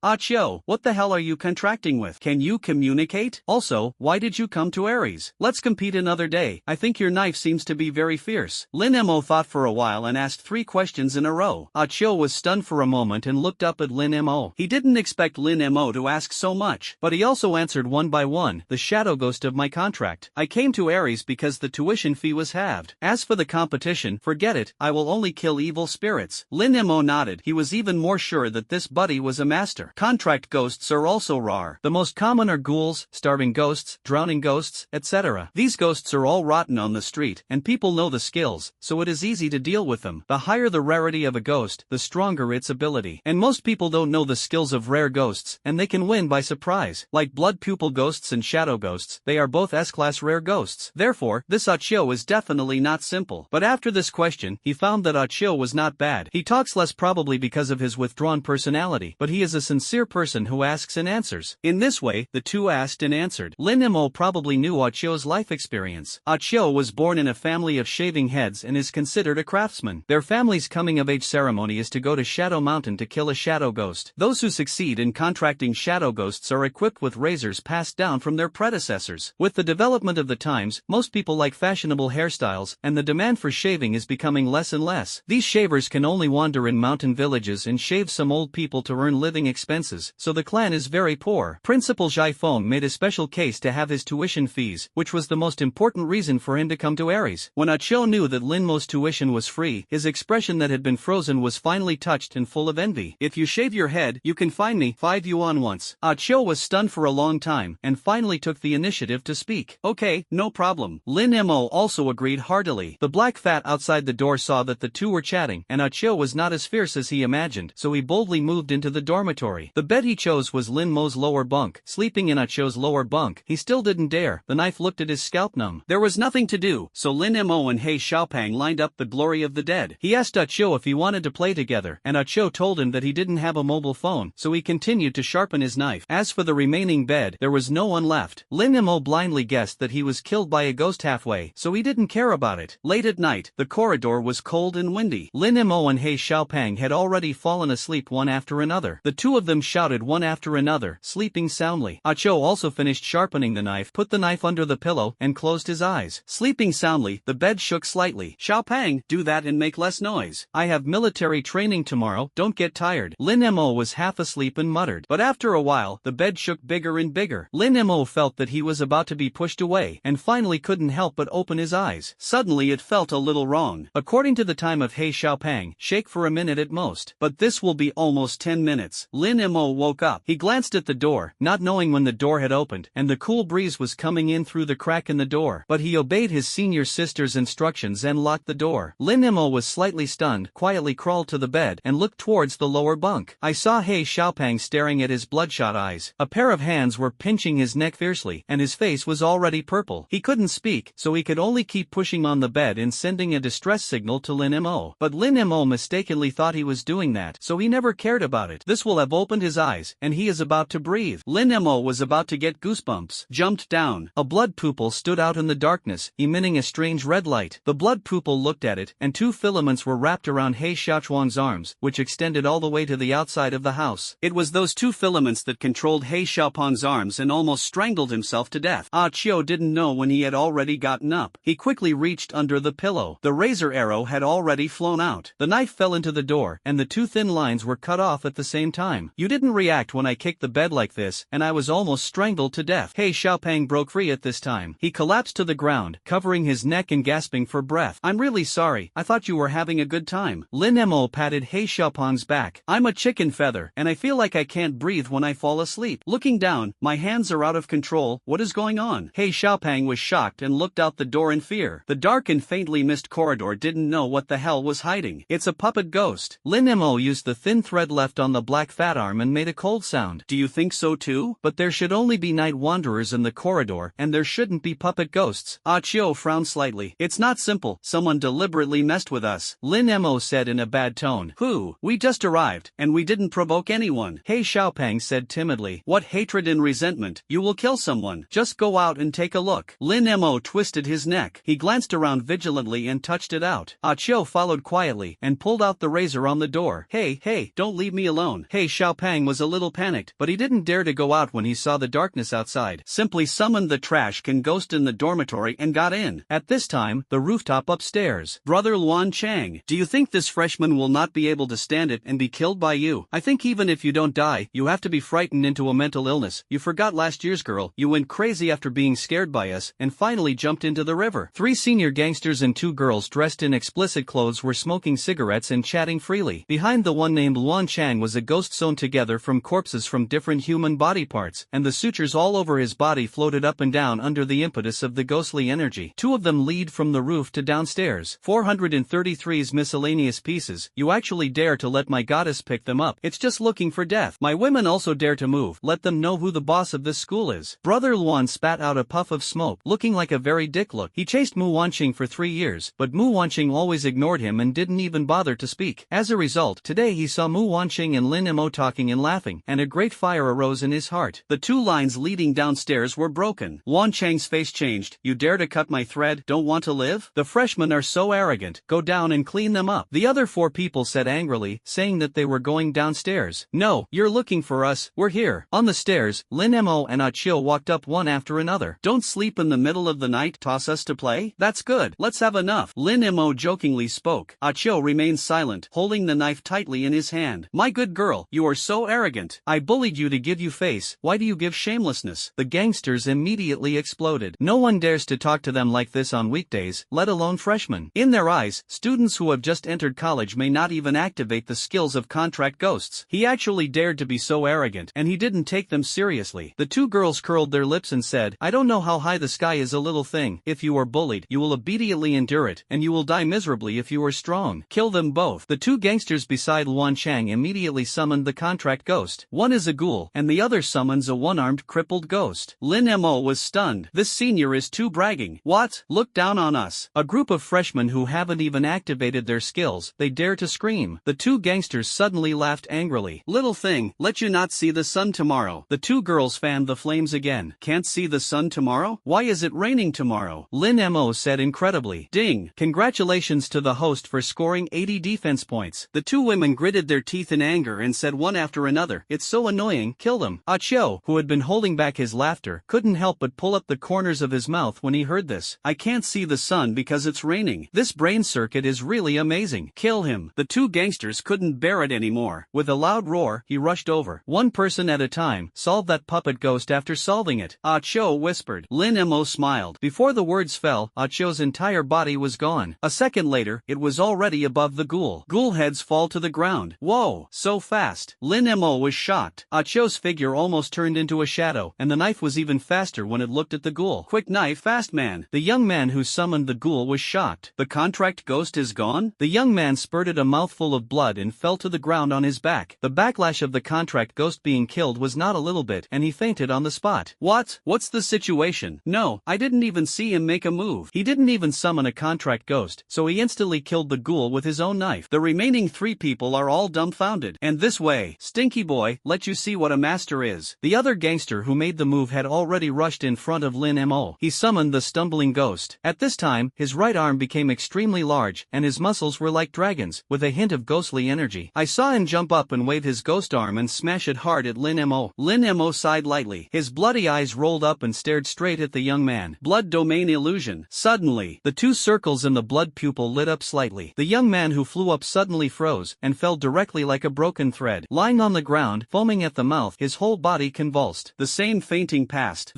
S1: Achio, what the hell are you contracting with? Can you communicate? Also, why did you come to Aries? Let's compete another day. I think your knife seems to be very fierce. Lin Mo thought for a while and asked 3 questions in a row. Achio was stunned for a moment and looked up at Lin Mo. He didn't expect Lin Mo to ask so much, but he also answered one by one. The shadow ghost of my contract. I came to Aries because the tuition fee was halved. As for the competition, forget it. I will only kill evil spirits. Lin Mo nodded. He was even more sure that this buddy was a master. Contract ghosts are also rare. The most common are ghouls, starving ghosts, drowning ghosts, etc. These ghosts are all rotten on the street, and people know the skills, so it is easy to deal with them. The higher the rarity of a ghost, the stronger its ability. And most people don't know the skills of rare ghosts, and they can win by surprise. Like blood pupil ghosts and shadow ghosts, they are both S-class rare ghosts. Therefore, this Achio is definitely not simple. But after this question, he found that Achio was not bad. He talks less probably because of his withdrawn personality, but he is a sincere person who asks and answers. In this way, the two asked and answered. Lin Mo probably knew Achio's life experience. Achio was born in a family of shaving heads and is considered a craftsman. Their family's coming-of-age ceremony is to go to Shadow Mountain to kill a shadow ghost. Those who succeed in contracting shadow ghosts are equipped with razors passed down from their predecessors. With the development of the times, most people like fashionable hairstyles, and the demand for shaving is becoming less and less. These shavers can only wander in mountain villages and shave some old people to earn living expenses, so the clan is very poor. Principal Zhai Feng made a special case to have his tuition fees, which was the most important reason for him to come to Aries. When Achio knew that Lin Mo's tuition was free, his expression that had been frozen was finally touched and full of envy. If you shave your head, you can find me 5 yuan once. Achio was stunned for a long time, and finally took the initiative to speak. Okay, no problem. Lin Mo also agreed heartily. The black fat outside the door saw that the two were chatting, and Achio was not as fierce as he imagined, so he boldly moved into the dormitory. The bed he chose was Lin Mo's lower bunk. Sleeping in Achio's lower bunk, he still didn't dare. The knife looked at his scalp numb. There was nothing to do, so Lin Mo and He Xiaopang lined up the glory of the dead. He asked Achio if he wanted to play together, and Achio told him that he didn't have a mobile phone, so he continued to sharpen his knife. As for the remaining bed, there was no one left. Lin Mo blindly guessed that he was killed by a ghost halfway, so he didn't care about it. Late at night, the corridor was cold and windy. Lin Mo and He Xiaopang had already fallen asleep one after another. The two of them shouted one after another, sleeping soundly. Achio also finished sharpening the knife, put the knife under the pillow, and closed his eyes. Sleeping soundly, the bed shook slightly. Xiaopang, do that and make less noise. I have military training tomorrow, don't get tired. Lin Mo was half asleep and muttered. But after a while, the bed shook bigger and bigger. Lin Mo Chio felt that he was about to be pushed away and finally couldn't help but open his eyes. Suddenly it felt a little wrong. According to the time of He Xiaopang, shake for a minute at most. But this will be almost 10 minutes. Lin Mo woke up. He glanced at the door, not knowing when the door had opened, and the cool breeze was coming in through the crack in the door. But he obeyed his senior sister's instructions and locked the door. Lin Mo was slightly stunned, quietly crawled to the bed and looked towards the lower bunk. I saw He Xiaopang staring at his bloodshot eyes. A pair of hands were pinching his neck fiercely, and his face was already purple. He couldn't speak, so he could only keep pushing on the bed and sending a distress signal to Lin Mo. But Lin Mo mistakenly thought he was doing that, so he never cared about it. This will have opened his eyes, and he is about to breathe. Lin Mo was about to get goosebumps. Jumped down. A blood pupil stood out in the darkness, emitting a strange red light. The blood pupil looked at it, and two filaments were wrapped around He Xiaochuang's arms, which extended all the way to the outside of the house. It was those two filaments that controlled He Xiaopang's arms and almost strangled himself to death. Ah Chio didn't know when he had already gotten up. He quickly reached under the pillow. The razor arrow had already flown out. The knife fell into the door, and the two thin lines were cut off at the same time. You didn't react when I kicked the bed like this, and I was almost strangled to death. He Xiaopang broke free at this time. He collapsed to the ground, covering his neck and gasping for breath. I'm really sorry. I thought you were having a good time. Lin Mo patted He Xiaopang's back. I'm a chicken feather, and I feel like I can't breathe when I fall asleep. Looking down, my hands are out of control. What is going on? He Xiaopang was shocked and looked out the door in fear. The dark and faintly mist corridor didn't know what the hell was hiding. It's a puppet ghost. Lin Mo used the thin thread left on the black fat arm and made a cold sound. Do you think so too? But there should only be night wanderers in the corridor, and there shouldn't be puppet ghosts. Ah Chio frowned slightly. It's not simple. Someone deliberately messed with us. Lin Mo said in a bad tone. Who? We just arrived, and we didn't provoke anyone. He Xiaopang said timidly. What hatred and resentment? You will kill someone. Just go out and take a look. Lin Mo twisted his neck. He glanced around vigilantly and touched it out. Ah Chio followed quietly and pulled out the razor on the door. Hey, don't leave me alone. He Xiaopang was a little panicked, but he didn't dare to go out when he saw the darkness outside. Simply summoned the trash can ghost in the dormitory and got in. At this time, the rooftop upstairs. Brother Luan Chang, do you think this freshman will not be able to stand it and be killed by you? I think even if you don't die, you have to be frightened into a mental illness. You forgot last year's girl. You went crazy after being scared by us and finally jumped into the river. 3 senior gangsters and 2 girls dressed in explicit clothes were smoking cigarettes and chatting freely. Behind the one named Luan Chang was a ghost sewn together from corpses from different human body parts, and the sutures all over his body floated up and down under the impetus of the ghostly energy. 2 of them lead from the roof to downstairs. 433's miscellaneous pieces. You actually dare to let my goddess pick them up. It's just looking for death. My women also dare to move. Let them know who the boss of this school is. Brother Luan spat out a puff of smoke, looking like a very dick look. He chased Mu Wanqing for 3 years, but Mu Wanqing always ignored him and didn't even bother to speak. As a result, today he saw Mu Wanqing and Lin Mo talking and laughing, and a great fire arose in his heart. The 2 lines leading downstairs were broken. Luan Chang's face changed. You dare to cut my thread? Don't want to live? The freshmen are so arrogant. Go down and clean them up. The other 4 people said angrily, saying that they were going downstairs. No, you're looking for us. We're here. On the stairs, Lin Mo and Ah Chio walked up one after another. Don't sleep in the middle of the night. Toss us to play? That's good. Let's have enough. Lin Mo jokingly spoke. Ah Chio remained silent, holding the knife tightly in his hand. My good girl, you are so arrogant. I bullied you to give you face. Why do you give shamelessness? The gangsters immediately exploded. No one dares to talk to them like this on weekdays, let alone freshmen. In their eyes, students who have just entered college may not even activate the skills of contract ghosts. He actually dared to be so arrogant, and he didn't take them seriously. The 2 girls curled their lips and said, I don't know how high the sky is, a little thing. If you are bullied, you will obediently endure it, and you will die miserably if you are strong. Kill them both. The 2 gangsters beside Luan Chang immediately summoned the contract ghost. One is a ghoul, and the other summons a one-armed crippled ghost. Lin Mo was stunned. This senior is too bragging. What? Look down on us. A group of freshmen who haven't even activated their skills. They dare to scream. The 2 gangsters suddenly laughed angrily. Little thing, let you not see the sun tomorrow. The 2 girls fanned the flames again. Can't see the sun tomorrow? Why is it raining tomorrow? Lin Mo said incredibly. Ding. Congratulations to the host for scoring 80 defense points. The 2 women gritted their teeth in anger and said one after another, it's so annoying, kill them. Ah Chio, who had been holding back his laughter, couldn't help but pull up the corners of his mouth when he heard this. I can't see the sun because it's raining. This brain circuit is really amazing. Kill him. The 2 gangsters couldn't bear it anymore. With a loud roar, he rushed over. One person at a time, solve that puppet ghost after after solving it, Ah Cho whispered. Lin Mo smiled. Before the words fell, Ah Cho's entire body was gone. A second later, it was already above the ghoul. Ghoul heads fall to the ground. Whoa, so fast. Lin Mo was shocked. Ah Cho's figure almost turned into a shadow, and the knife was even faster when it looked at the ghoul. Quick knife, fast man. The young man who summoned the ghoul was shocked. The contract ghost is gone? The young man spurted a mouthful of blood and fell to the ground on his back. The backlash of the contract ghost being killed was not a little bit, and he fainted on the spot. What? What's the situation? No, I didn't even see him make a move. He didn't even summon a contract ghost, so he instantly killed the ghoul with his own knife. The remaining 3 people are all dumbfounded. And this way, Stinky Boy, let you see what a master is. The other gangster who made the move had already rushed in front of Lin Mo. He summoned the stumbling ghost. At this time, his right arm became extremely large, and his muscles were like dragons, with a hint of ghostly energy. I saw him jump up and wave his ghost arm and smash it hard at Lin Mo. Lin Mo sighed lightly. His bloody eyes rolled up and stared straight at the young man. Blood domain illusion. Suddenly, the 2 circles in the blood pupil lit up slightly. The young man who flew up suddenly froze, and fell directly like a broken thread. Lying on the ground, foaming at the mouth, his whole body convulsed. The same fainting passed.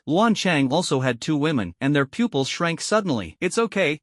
S1: Luan Chang also had 2 women, and their pupils shrank suddenly. It's okay.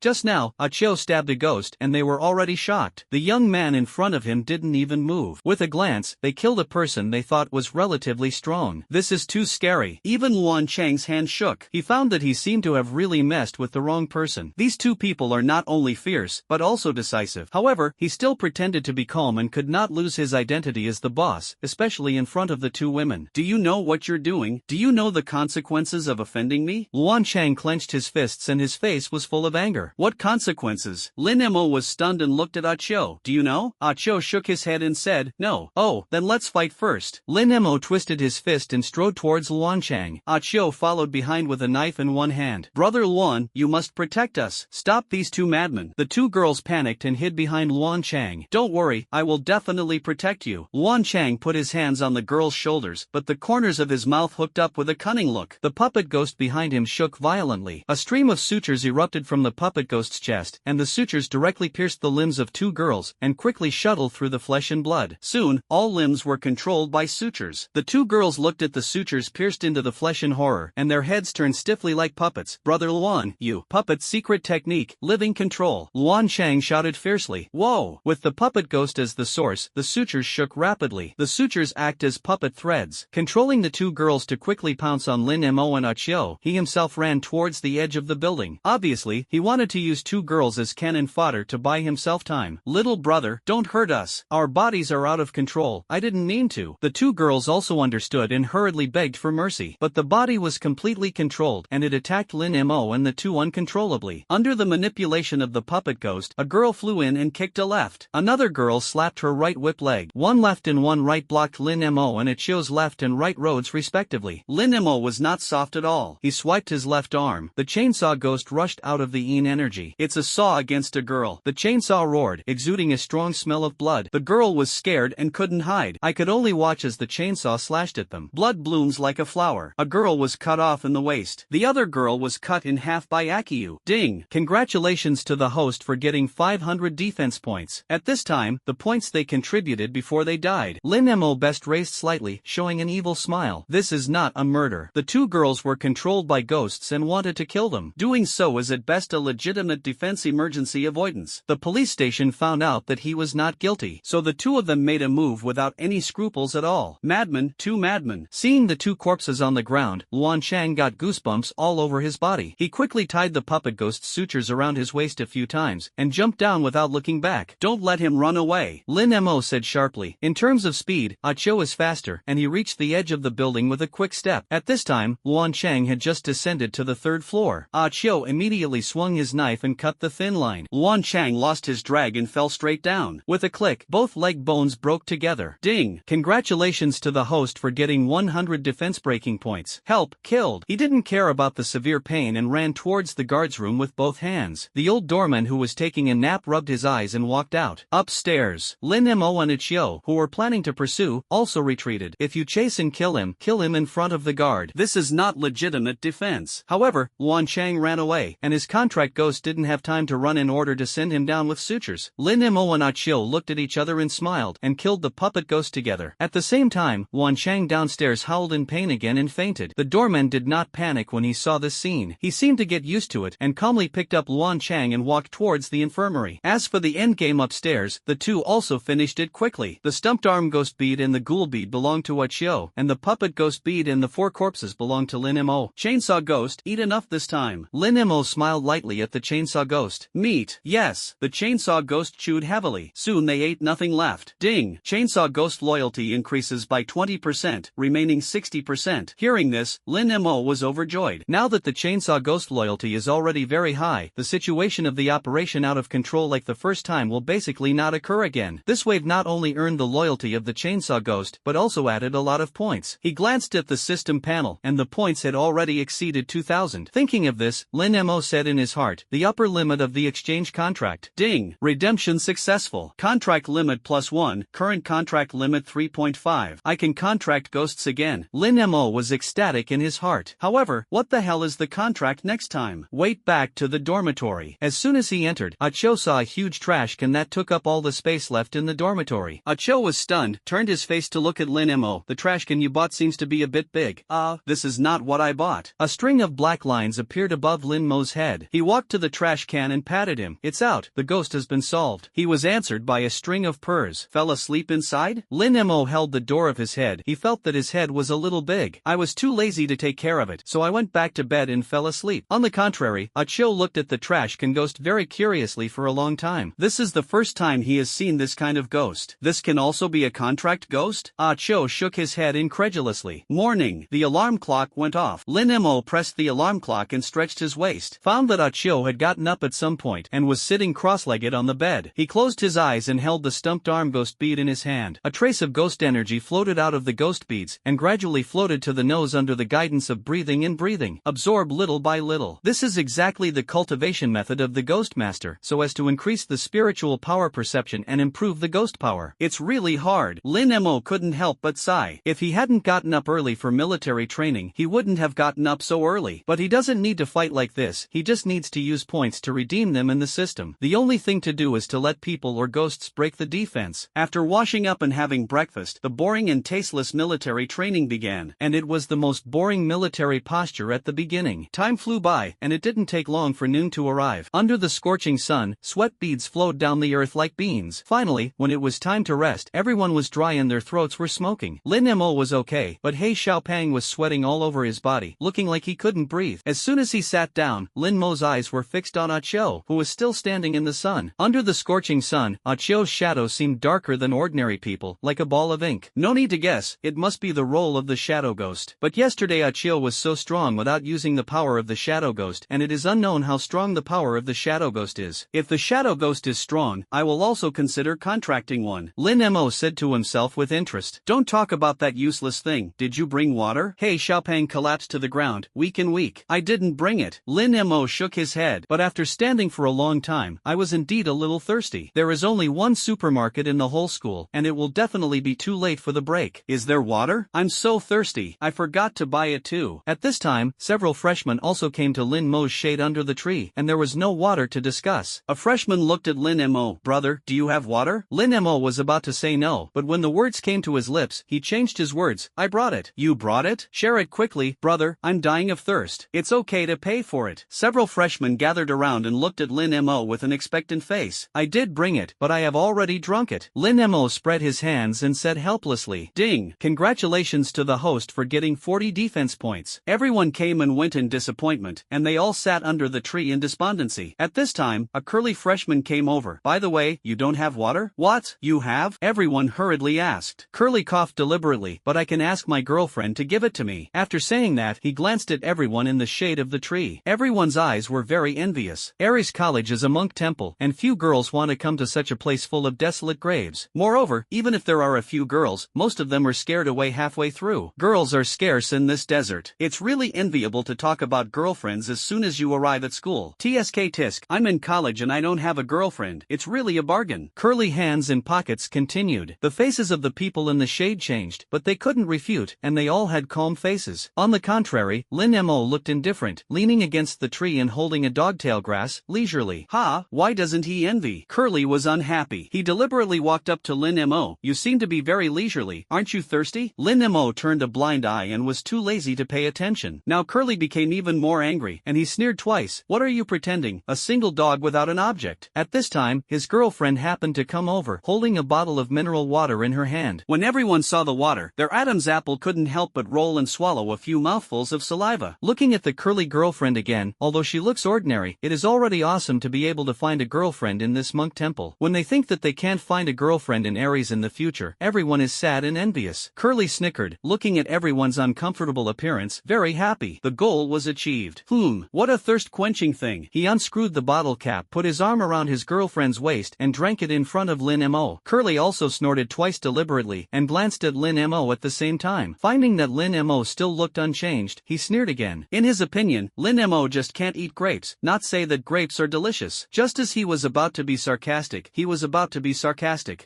S1: Just now, Ah Cho stabbed a ghost, and they were already shocked. The young man in front of him didn't even move. With a glance, they killed a person they thought was relatively strong. This is too scary. Even Luan Chang's hand shook. He found that he seemed to have really messed with the wrong person. These 2 people are not only fierce, but also decisive. However, he still pretended to be calm and could not lose his identity as the boss, especially in front of the 2 women. Do you know what you're doing? Do you know the consequences of offending me? Luan Chang clenched his fists and his face was full of anger. What consequences? Lin Mo was stunned and looked at Ah Cho. Do you know? Ah Cho shook his head and said, no. Oh, then let's fight first. Lin Mo twisted his fist and strode towards Luan Chang. Ah Cho followed behind with a knife in one hand. Brother Luan, you must protect us. Stop these 2 madmen. The 2 girls panicked and hid behind Luan Chang. Don't worry, I will definitely protect you. Luan Chang put his hands on the girl's shoulders, but the corners of his mouth hooked up with a cunning look. The puppet ghost behind him shook violently. A stream of sutures erupted from the puppet ghost's chest, and the sutures directly pierced the limbs of 2 girls, and quickly shuttled through the flesh and blood. Soon, all limbs were controlled by sutures. The 2 girls looked at the sutures pierced into the flesh in horror, and their heads turned stiffly like puppets. Brother Luan, you. Puppet's secret technique, living control. Luan Chang shouted fiercely. Whoa! With the puppet ghost as the source, the sutures shook rapidly. The sutures act as puppet threads. Controlling the 2 girls to quickly pounce on Lin Mo and Ah Cho, he himself ran towards the edge of the building. Obviously, he wanted to use 2 girls as cannon fodder to buy himself time. Little brother, don't hurt us. Our bodies are out of control. I didn't mean to. The 2 girls also understood and hurriedly begged for mercy. But the body was completely controlled, and it attacked Lin Mo and the 2 uncontrollably. Under the manipulation of the puppet ghost, a girl flew in and kicked a left. Another girl slapped her right whip leg. One left and one right blocked Lin Mo and Ah Cho's left and right roads respectively. Lin Mo was not soft at all. He swiped his left arm. The chainsaw ghost rushed out of the Yin energy. It's a saw against a girl. The chainsaw roared, exuding a strong smell of blood. The girl was scared and couldn't hide. I could only watch as the chainsaw slashed at them. Blood blooms like a flower. A girl was cut off in the waist. The other girl was cut in half by Akiyu. Ding! Congratulations to the host for getting 500 defense points. At this time, the points they contributed before they died. Lin Mo best raised slightly, showing an evil smile. This is not a murder. The 2 girls were controlled by ghosts and wanted to kill them. Doing so is at best a legitimate defense emergency avoidance. The police station found out that he was not guilty, so the 2 of them made a move without any scruples at all. Madmen, 2 madmen. Seeing the 2 corpses on the ground, Luan Chang got goosebumps all over his body. He quickly tied the puppet ghost's sutures around his waist a few times, and jumped down without looking back. Don't let him run away, Lin Mo said sharply. In terms of speed, Ah Cho is faster, and he reached the edge of the building with a quick step. At this time, Luan Chang had just descended to the 3rd floor. Ah Cho immediately swung his knife and cut the thin line. Luan Chang lost his drag and fell straight down. With a click, both leg bones broke together. Ding! Congratulations to the host for getting 100 defense breaking points. Help, killed. He didn't care about the severe pain and ran towards the guard's room with both hands. The old doorman who was taking a nap rubbed his eyes and walked out. Upstairs, Lin Mo and Ah Cho, who were planning to pursue, also retreated. If you chase and kill him in front of the guard. This is not legitimate defense. However, Luan Chang ran away, and his contract ghost didn't have time to run in order to send him down with sutures. Lin Mo and Ah Cho looked at each other and smiled, and killed the puppet ghost together. At the same time, Luan Chang downstairs upstairs howled in pain again and fainted. The doorman did not panic when he saw this scene. He seemed to get used to it and calmly picked up Luan Chang and walked towards the infirmary. As for the endgame upstairs, the two also finished it quickly. The stumped arm ghost bead and the ghoul bead belonged to Achio, and the puppet ghost bead and the 4 corpses belonged to Lin Mo. Chainsaw ghost, eat enough this time. Lin Mo smiled lightly at the chainsaw ghost. Meat. Yes. The chainsaw ghost chewed heavily. Soon they ate nothing left. Ding. Chainsaw ghost loyalty increases by 20%, remaining 60%. Hearing this, Lin Mo was overjoyed. Now that the chainsaw ghost loyalty is already very high, the situation of the operation out of control like the first time will basically not occur again. This wave not only earned the loyalty of the chainsaw ghost, but also added a lot of points. He glanced at the system panel, and the points had already exceeded 2,000. Thinking of this, Lin Mo said in his heart, the upper limit of the exchange contract. Ding. Redemption successful. Contract limit +1, current contract limit 3.5. I can contract ghosts again. Lin Mo was ecstatic in his heart. However, what the hell is the contract next time? Wait, back to the dormitory. As soon as he entered, Achio saw a huge trash can that took up all the space left in the dormitory. Achio was stunned, turned his face to look at Lin Mo. The trash can you bought seems to be a bit big. This is not what I bought. A string of black lines appeared above Lin Mo's head. He walked to the trash can and patted him. It's out. The ghost has been solved. He was answered by a string of purrs. Fell asleep inside? Lin Mo held the door of his head. He felt that his head was a little big. I was too lazy to take care of it, so I went back to bed and fell asleep. On the contrary, Achio looked at the trash can ghost very curiously for a long time. This is the first time he has seen this kind of ghost. This can also be a contract ghost? Achio shook his head incredulously. Morning. The alarm clock went off. Lin Mo pressed the alarm clock and stretched his waist. Found that Achio had gotten up at some point and was sitting cross-legged on the bed. He closed his eyes and held the stumped arm ghost bead in his hand. A trace of ghost energy floated out of the ghost beads and gradually floated to the nose under the guidance of breathing in breathing. Absorb little by little. This is exactly the cultivation method of the ghost master, so as to increase the spiritual power perception and improve the ghost power. It's really hard. Lin Mo couldn't help but sigh. If he hadn't gotten up early for military training, he wouldn't have gotten up so early. But he doesn't need to fight like this. He just needs to use points to redeem them in the system. The only thing to do is to let people or ghosts break the defense. After washing up and having breakfast, the boring and tasteless military training began, and it was the most boring military posture at the beginning. Time flew by, and it didn't take long for noon to arrive. Under the scorching sun, sweat beads flowed down the earth like beans. Finally, when it was time to rest, everyone was dry and their throats were smoking. Lin Mo was okay, but He Xiaopang was sweating all over his body, looking like he couldn't breathe. As soon as he sat down, Lin Mo's eyes were fixed on Achio, who was still standing in the sun. Under the scorching sun, Achio's shadow seemed darker than ordinary people, like a ball of ink. No need to guess, it must be the role of the shadow ghost. But yesterday Achio was so strong without using the power of the shadow ghost, and it is unknown how strong the power of the shadow ghost is. If the shadow ghost is strong, I will also consider contracting one. Lin Mo said to himself with interest. Don't talk about that useless thing. Did you bring water? He Xiaopang collapsed to the ground, weak and weak. I didn't bring it. Lin Mo shook his head. But after standing for a long time, I was indeed a little thirsty. There is only one supermarket in the whole school, and it will definitely be too late for the break. Is there water? I'm so thirsty. I forgot to buy it too. At this time, several freshmen also came to Lin Mo's shade under the tree, and there was no water to discuss. A freshman looked at Lin Mo. Brother, do you have water? Lin Mo was about to say no, but when the words came to his lips, he changed his words. I brought it. You brought it? Share it quickly, brother. I'm dying of thirst. It's okay to pay for it. Several freshmen gathered around and looked at Lin Mo with an expectant face. I did bring it, but I have already drunk it. Lin Mo spread his hands and said helplessly. Ding! Congratulations to the host for getting 40 defense points. Everyone came and went in disappointment, and they all sat under the tree in despondency. At this time, a curly freshman came over. By the way, you don't have water? What? You have? Everyone hurriedly asked. Curly coughed deliberately, but I can ask my girlfriend to give it to me. After saying that, he glanced at everyone in the shade of the tree. Everyone's eyes were very envious. Ares College is a monk temple, and few girls want to come to such a place full of desolate graves. Moreover, even if there are a few girls, most of them are scared away halfway through. Girls are scarce in this desert. It's really enviable to talk about girlfriends as soon as you arrive at school. TSK tisk, I'm in college and I don't have a girlfriend. It's really a bargain. Curly hands in pockets continued. The faces of the people in the shade changed, but they couldn't refute, and they all had calm faces. On the contrary, Lin Mo looked indifferent, leaning against the tree and holding a dogtail grass, leisurely. Ha, why doesn't he envy? Curly was unhappy. He deliberately walked up to Lin Mo. You seem to be very leisurely. Aren't you thirsty? Lin Lin Mo turned a blind eye and was too lazy to pay attention. Now Curly became even more angry, and he sneered twice. What are you pretending? A single dog without an object. At this time, his girlfriend happened to come over, holding a bottle of mineral water in her hand. When everyone saw the water, their Adam's apple couldn't help but roll and swallow a few mouthfuls of saliva. Looking at the curly girlfriend again, although she looks ordinary, it is already awesome to be able to find a girlfriend in this monk temple. When they think that they can't find a girlfriend in Aries in the future, everyone is sad and envious. Curly snickered, looking at everyone's uncomfortable appearance, very happy. The goal was achieved. What a thirst-quenching thing. He unscrewed the bottle cap, put his arm around his girlfriend's waist, and drank it in front of Lin Mo. Curly also snorted twice deliberately, and glanced at Lin Mo at the same time. Finding that Lin Mo still looked unchanged, he sneered again. In his opinion, Lin Mo just can't eat grapes, not say that grapes are delicious. Just as he was about to be sarcastic,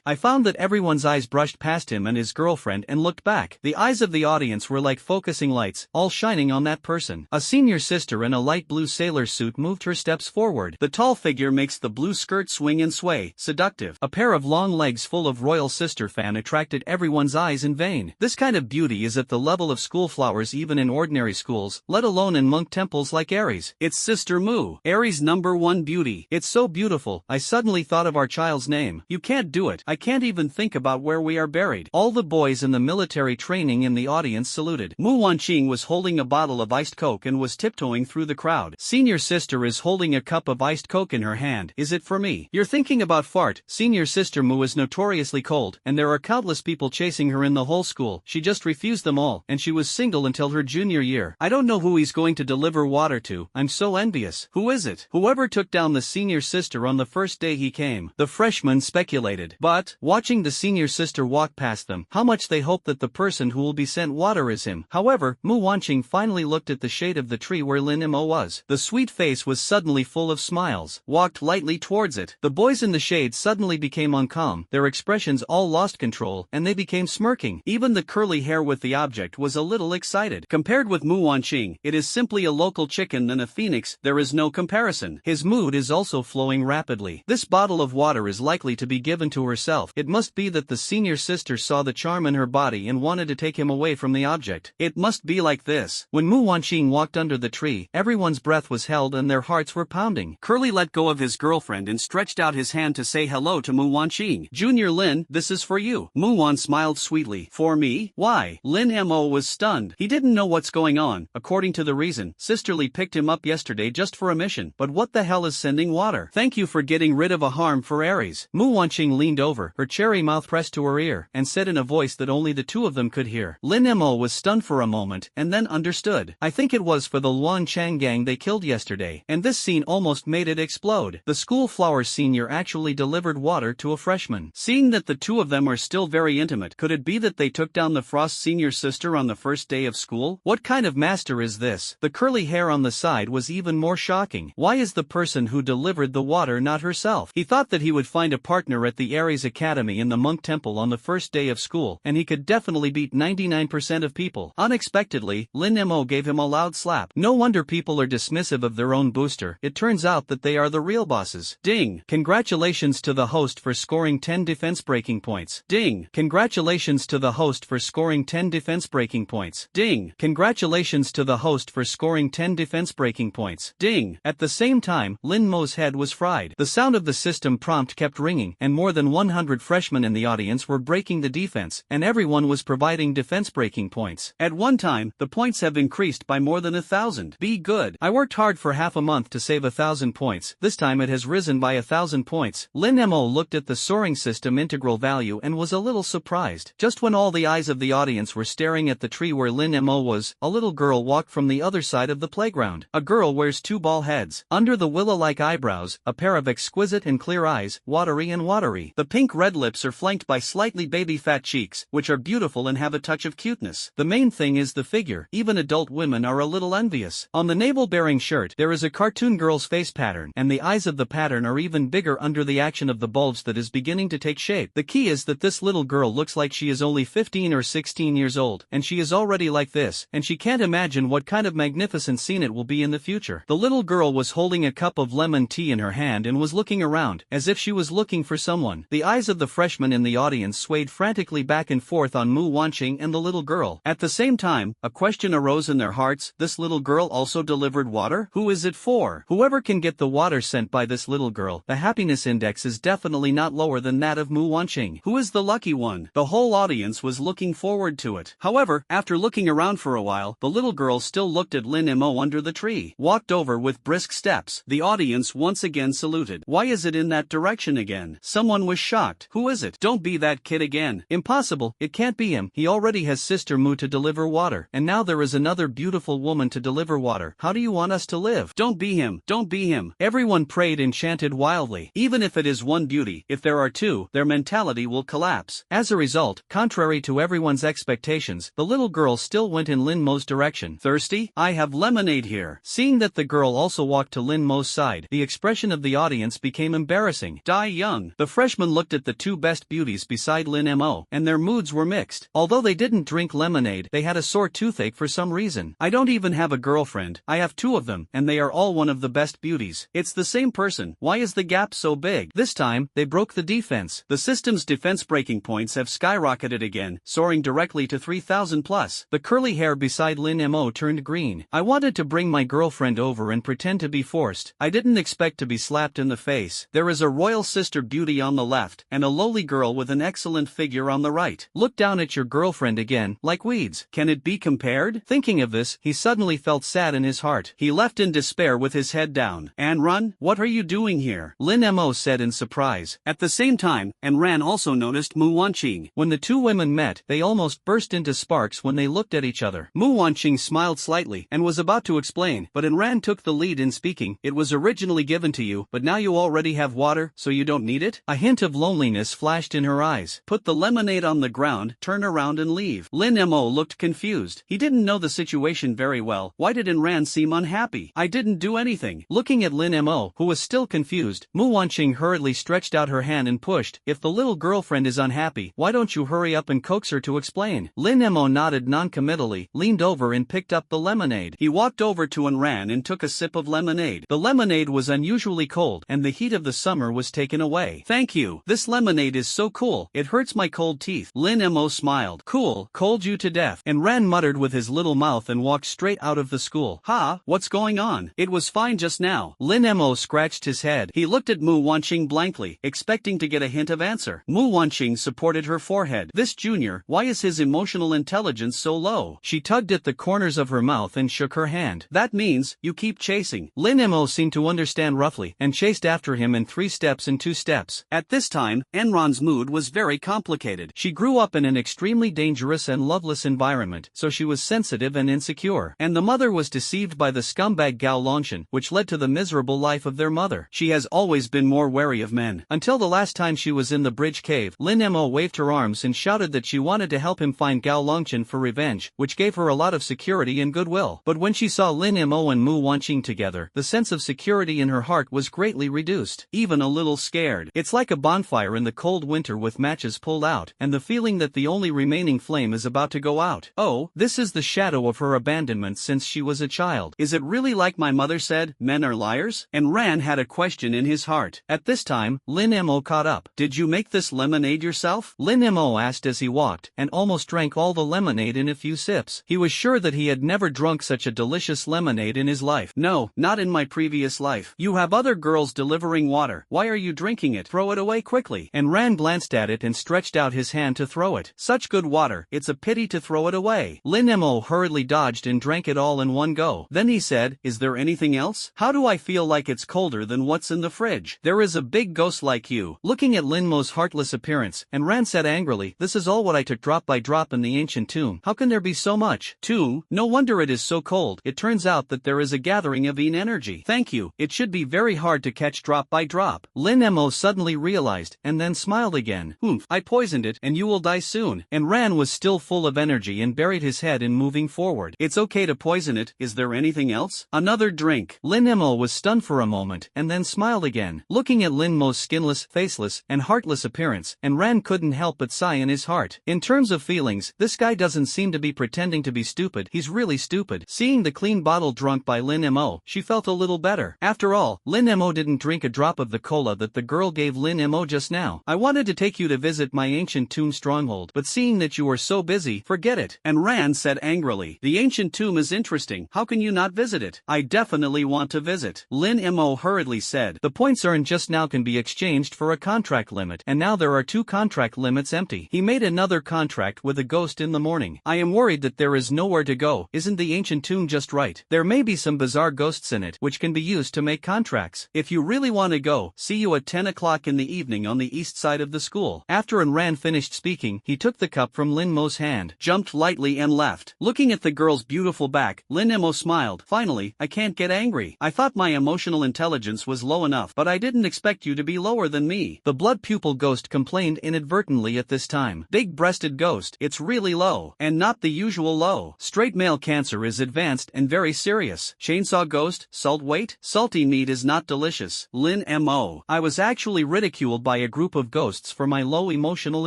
S1: I found that everyone's eyes brushed past him and his girlfriend and looked back. The eyes of the audience were like focusing lights, all shining on that person. A senior sister in a light blue sailor suit moved her steps forward. The tall figure makes the blue skirt swing and sway, seductive. A pair of long legs full of royal sister fan attracted everyone's eyes in vain. This kind of beauty is at the level of school flowers even in ordinary schools, let alone in monk temples like Aries. It's Sister Mu, Aries' #1 beauty. It's so beautiful, I suddenly thought of our child's name. You can't do it. I can't even think about where we are buried. All the boys in the military training in the audience saluted. Mu Wanqing was holding a bottle of iced coke and was tiptoeing through the crowd. Senior sister is holding a cup of iced coke in her hand. Is it for me? You're thinking about fart. Senior sister Mu is notoriously cold, and there are countless people chasing her in the whole school. She just refused them all, and she was single until her junior year. I don't know who he's going to deliver water to. I'm so envious. Who is it? Whoever took down the senior sister on the first day he came. The freshman speculated. But, watching the senior sister walk past them, how much they hope that the person who will be sent water is him. However, Mu Wanqing finally looked at the shade of the tree where Lin Mo was. The sweet face was suddenly full of smiles. Walked lightly towards it. The boys in the shade suddenly became uncalm, their expressions all lost control, and they became smirking. Even the curly hair with the object was a little excited. Compared with Mu Wanqing, it is simply a local chicken than a phoenix, there is no comparison. His mood is also flowing rapidly. This bottle of water is likely to be given to herself. It must be that the senior sister saw the charm in her body and wanted to take him away from the object. It must be like this. When Mu Wanqing walked under the tree, everyone's breath was held and their hearts were pounding. Curly let go of his girlfriend and stretched out his hand to say hello to Mu Wanqing. Junior Lin, this is for you. Mu Wan smiled sweetly. For me? Why? Lin Mo was stunned. He didn't know what's going on. According to the reason, Sisterly picked him up yesterday just for a mission. But what the hell is sending water? Thank you for getting rid of a harm for Aries. Mu Wanqing leaned over, her cherry mouth pressed to her ear, and said in a voice that only the two of them could hear. Lin Mo was stunned for a moment, and then understood. I think it was for the Luan Chang gang they killed yesterday, and this scene almost made it explode. The school flower senior actually delivered water to a freshman. Seeing that the two of them are still very intimate, could it be that they took down the Frost senior sister on the first day of school? What kind of master is this? The curly hair on the side was even more shocking. Why is the person who delivered the water not herself? He thought that he would find a partner at the Aries Academy in the monk temple on the first day of school, and he could definitely beat 99% of people. Unexpectedly, Lin Mo gave him a loud slap. No wonder people are dismissive of their own booster. It turns out that they are the real bosses. Ding! Congratulations to the host for scoring 10 defense breaking points. Ding! Congratulations to the host for scoring 10 defense breaking points. Ding! Congratulations to the host for scoring 10 defense breaking points. Ding! At the same time, Lin Mo's head was fried. The sound of the system prompt kept ringing, and more than 100 freshmen in the audience were breaking the defense, and everyone was providing defense breaking points. At one time, the points have increased by more than 1,000. Be good. I worked hard for half a month to save 1,000 points. This time it has risen by 1,000 points. Lin Mo looked at the soaring system integral value and was a little surprised. Just when all the eyes of the audience were staring at the tree where Lin Mo was, a little girl walked from the other side of the playground. A girl wears two ball heads. Under the willow-like eyebrows, a pair of exquisite and clear eyes, watery and watery. The pink-red lips are flanked by slightly baby-fat cheeks, which are beautiful and have a touch of cuteness. The main thing is the figure. Even adult women are a little envious. On the navel-bearing shirt, there is a cartoon girl's face pattern, and the eyes of the pattern are even bigger under the action of the bulge that is beginning to take shape. The key is that this little girl looks like she is only 15 or 16 years old, and she is already like this, and she can't imagine what kind of magnificent scene it will be in the future. The little girl was holding a cup of lemon tea in her hand and was looking around, as if she was looking for someone. The eyes of the freshmen in the audience swayed frantically back and forth on Mu Wanqing and the little girl. At the same time, a question arose in their hearts: this little girl also delivered water? Who is it for? Whoever can get the water sent by this little girl, the happiness index is definitely not lower than that of Mu Wanqing. Who is the lucky one? The whole audience was looking forward to it. However, after looking around for a while, the little girl still looked at Lin Mo under the tree, walked over with brisk steps. The audience once again saluted. Why is it in that direction again? Someone was shocked. Who is it? Don't be that kid again. Impossible, it can't be him. He already has Sister Mu to deliver water, and now there is another beautiful woman to deliver water. How do you want us to live? Don't be him, don't be him. Everyone prayed and chanted wildly. Even if it is one beauty, if there are two, their mentality will collapse. As a result, contrary to everyone's expectations, the little girl still went in Lin Mo's direction. Thirsty? I have lemonade here. Seeing that the girl also walked to Lin Mo's side, the expression of the audience became embarrassing. Die young. The freshmen looked at the two best beauties beside Lin Mo, and their moods were mixed. Although they didn't drink lemonade, they had a sore toothache for some reason. I don't even have a girlfriend. I have two of them, and they are all one of the best beauties. It's the same person. Why is the gap so big? This time, they broke the defense. The system's defense breaking points have skyrocketed again, soaring directly to 3,000 plus. The curly hair beside Lin Mo turned green. I wanted to bring my girlfriend over and pretend to be forced. I didn't expect to be slapped in the face. There is a royal sister beauty on the left, and a lowly girl with an excellent figure on the right. Look down at your girlfriend again, like weeds. Can it be compared? Thinking of this, he suddenly felt sad in his heart. He left in despair with his head down. Anran, what are you doing here? Lin Mo said in surprise. At the same time, Anran also noticed Mu Wanqing. When the two women met, they almost burst into sparks when they looked at each other. Mu Wanqing smiled slightly and was about to explain, but Anran took the lead in speaking. It was originally given to you, but now you already have water, so you don't need it? A hint of loneliness flashed in her eyes. Put the lemonade on the ground, turn around and leave. Lin Mo looked confused. He didn't know the situation very well. Why did Anran seem unhappy? I didn't do anything. Looking at Lin Mo, who was still confused, Mu Wanqing hurriedly stretched out her hand and pushed. If the little girlfriend is unhappy, why don't you hurry up and coax her to explain? Lin Mo nodded non-committally, leaned over and picked up the lemonade. He walked over to Anran and took a sip of lemonade. The lemonade was unusually cold, and the heat of the summer was taken away. Thank you. This lemonade is so cool. It hurts my cold teeth. Lin Mo smiled. Cool, cold you to death. Anran muttered with his little mouth and walked straight out of the school. Ha, what's going on? It was fine just now. Lin Mo scratched his head. He looked at Mu Wanqing blankly, expecting to get a hint of answer. Mu Wanqing supported her forehead. This junior, why is his emotional intelligence so low? She tugged at the corners of her mouth and shook her hand. That means, you keep chasing. Lin Mo seemed to understand roughly, and chased after him in 3 steps and 2 steps. At this time, Enron's mood was very complicated. She grew up in an extremely dangerous and loveless environment, so she was sensitive and insecure. And the mother was deceived by the scumbag Gao Longshan, which led to the miserable life of their mother. She has always been more wary of men. Until the last time she was in the bridge cave, Lin Mo waved her arms and shouted that she wanted to help him find Gao Longshan for revenge, which gave her a lot of security and goodwill. But when she saw Lin Mo and Mu Wanqing together, the sense of security in her heart was greatly reduced, even a little scared. It's like a bonfire in the cold winter with matches pulled out, and the feeling that the only remaining flame is about to go out. Oh, this is the shadow of her abandonment since she was a child. Is it really like my mother said, men are liars? And Ran had a question in his heart. At this time, Lin Mo caught up. Did you make this lemonade yourself? Lin Mo asked as he walked, and almost drank all the lemonade in a few sips. He was sure that he had never drunk such a delicious lemonade in his life. No, not in my previous life. You have other girls delivering water. Why are you drinking it? Throw it away quickly. And Ran glanced at it and stretched out his hand to throw it. Such good water, it's a pity to throw it away. Lin Mo hurriedly dodged and drank it all in one go. Then he said, is there anything else? How do I feel like it's colder than what's in the fridge? There is a big ghost like you. Looking at Lin Mo's heartless appearance, and Ran said angrily, this is all what I took drop by drop in the ancient tomb. How can there be so much? Tomb? No wonder it is so cold. It turns out that there is a gathering of Yin energy. Thank you. It should be very hard to catch drop by drop. Lin Mo suddenly realized, and then smiled again. Humph, I poisoned it, and you will die soon. And Ran was still full of energy and buried his head in moving forward. It's okay to poison it. Is there anything else? Another drink. Lin Mo was stunned for a moment, and then smiled again. Looking at Lin Mo's skinless, faceless, and heartless appearance, and Ran couldn't help but sigh in his heart. In terms of feelings, this guy doesn't seem to be pretending to be stupid. He's really stupid. Seeing the clean bottle drunk by Lin Mo, she felt a little better. After all, Lin Mo didn't drink a drop of the cola that the girl gave Lin Mo just now. I wanted to take you to visit my ancient tomb stronghold, but seeing seeing that you are so busy, forget it. And Ran said angrily, the ancient tomb is interesting, how can you not visit it? I definitely want to visit. Lin Mo hurriedly said, the points earned just now can be exchanged for a contract limit, and now there are 2 contract limits empty. He made another contract with a ghost in the morning. I am worried that there is nowhere to go. Isn't the ancient tomb just right? There may be some bizarre ghosts in it, which can be used to make contracts. If you really want to go, see you at 10 o'clock in the evening on the east side of the school. After Ran finished speaking, he took the cup from Lin Mo's hand, jumped lightly and left. Looking at the girl's beautiful back, Lin Mo smiled. Finally, I can't get angry. I thought my emotional intelligence was low enough, but I didn't expect you to be lower than me. The blood pupil ghost complained inadvertently at this time. Big-breasted ghost, it's really low, and not the usual low. Straight male cancer is advanced and very serious. Chainsaw ghost, salt weight? Salty meat is not delicious. Lin Mo. I was actually ridiculed by a group of ghosts for my low emotional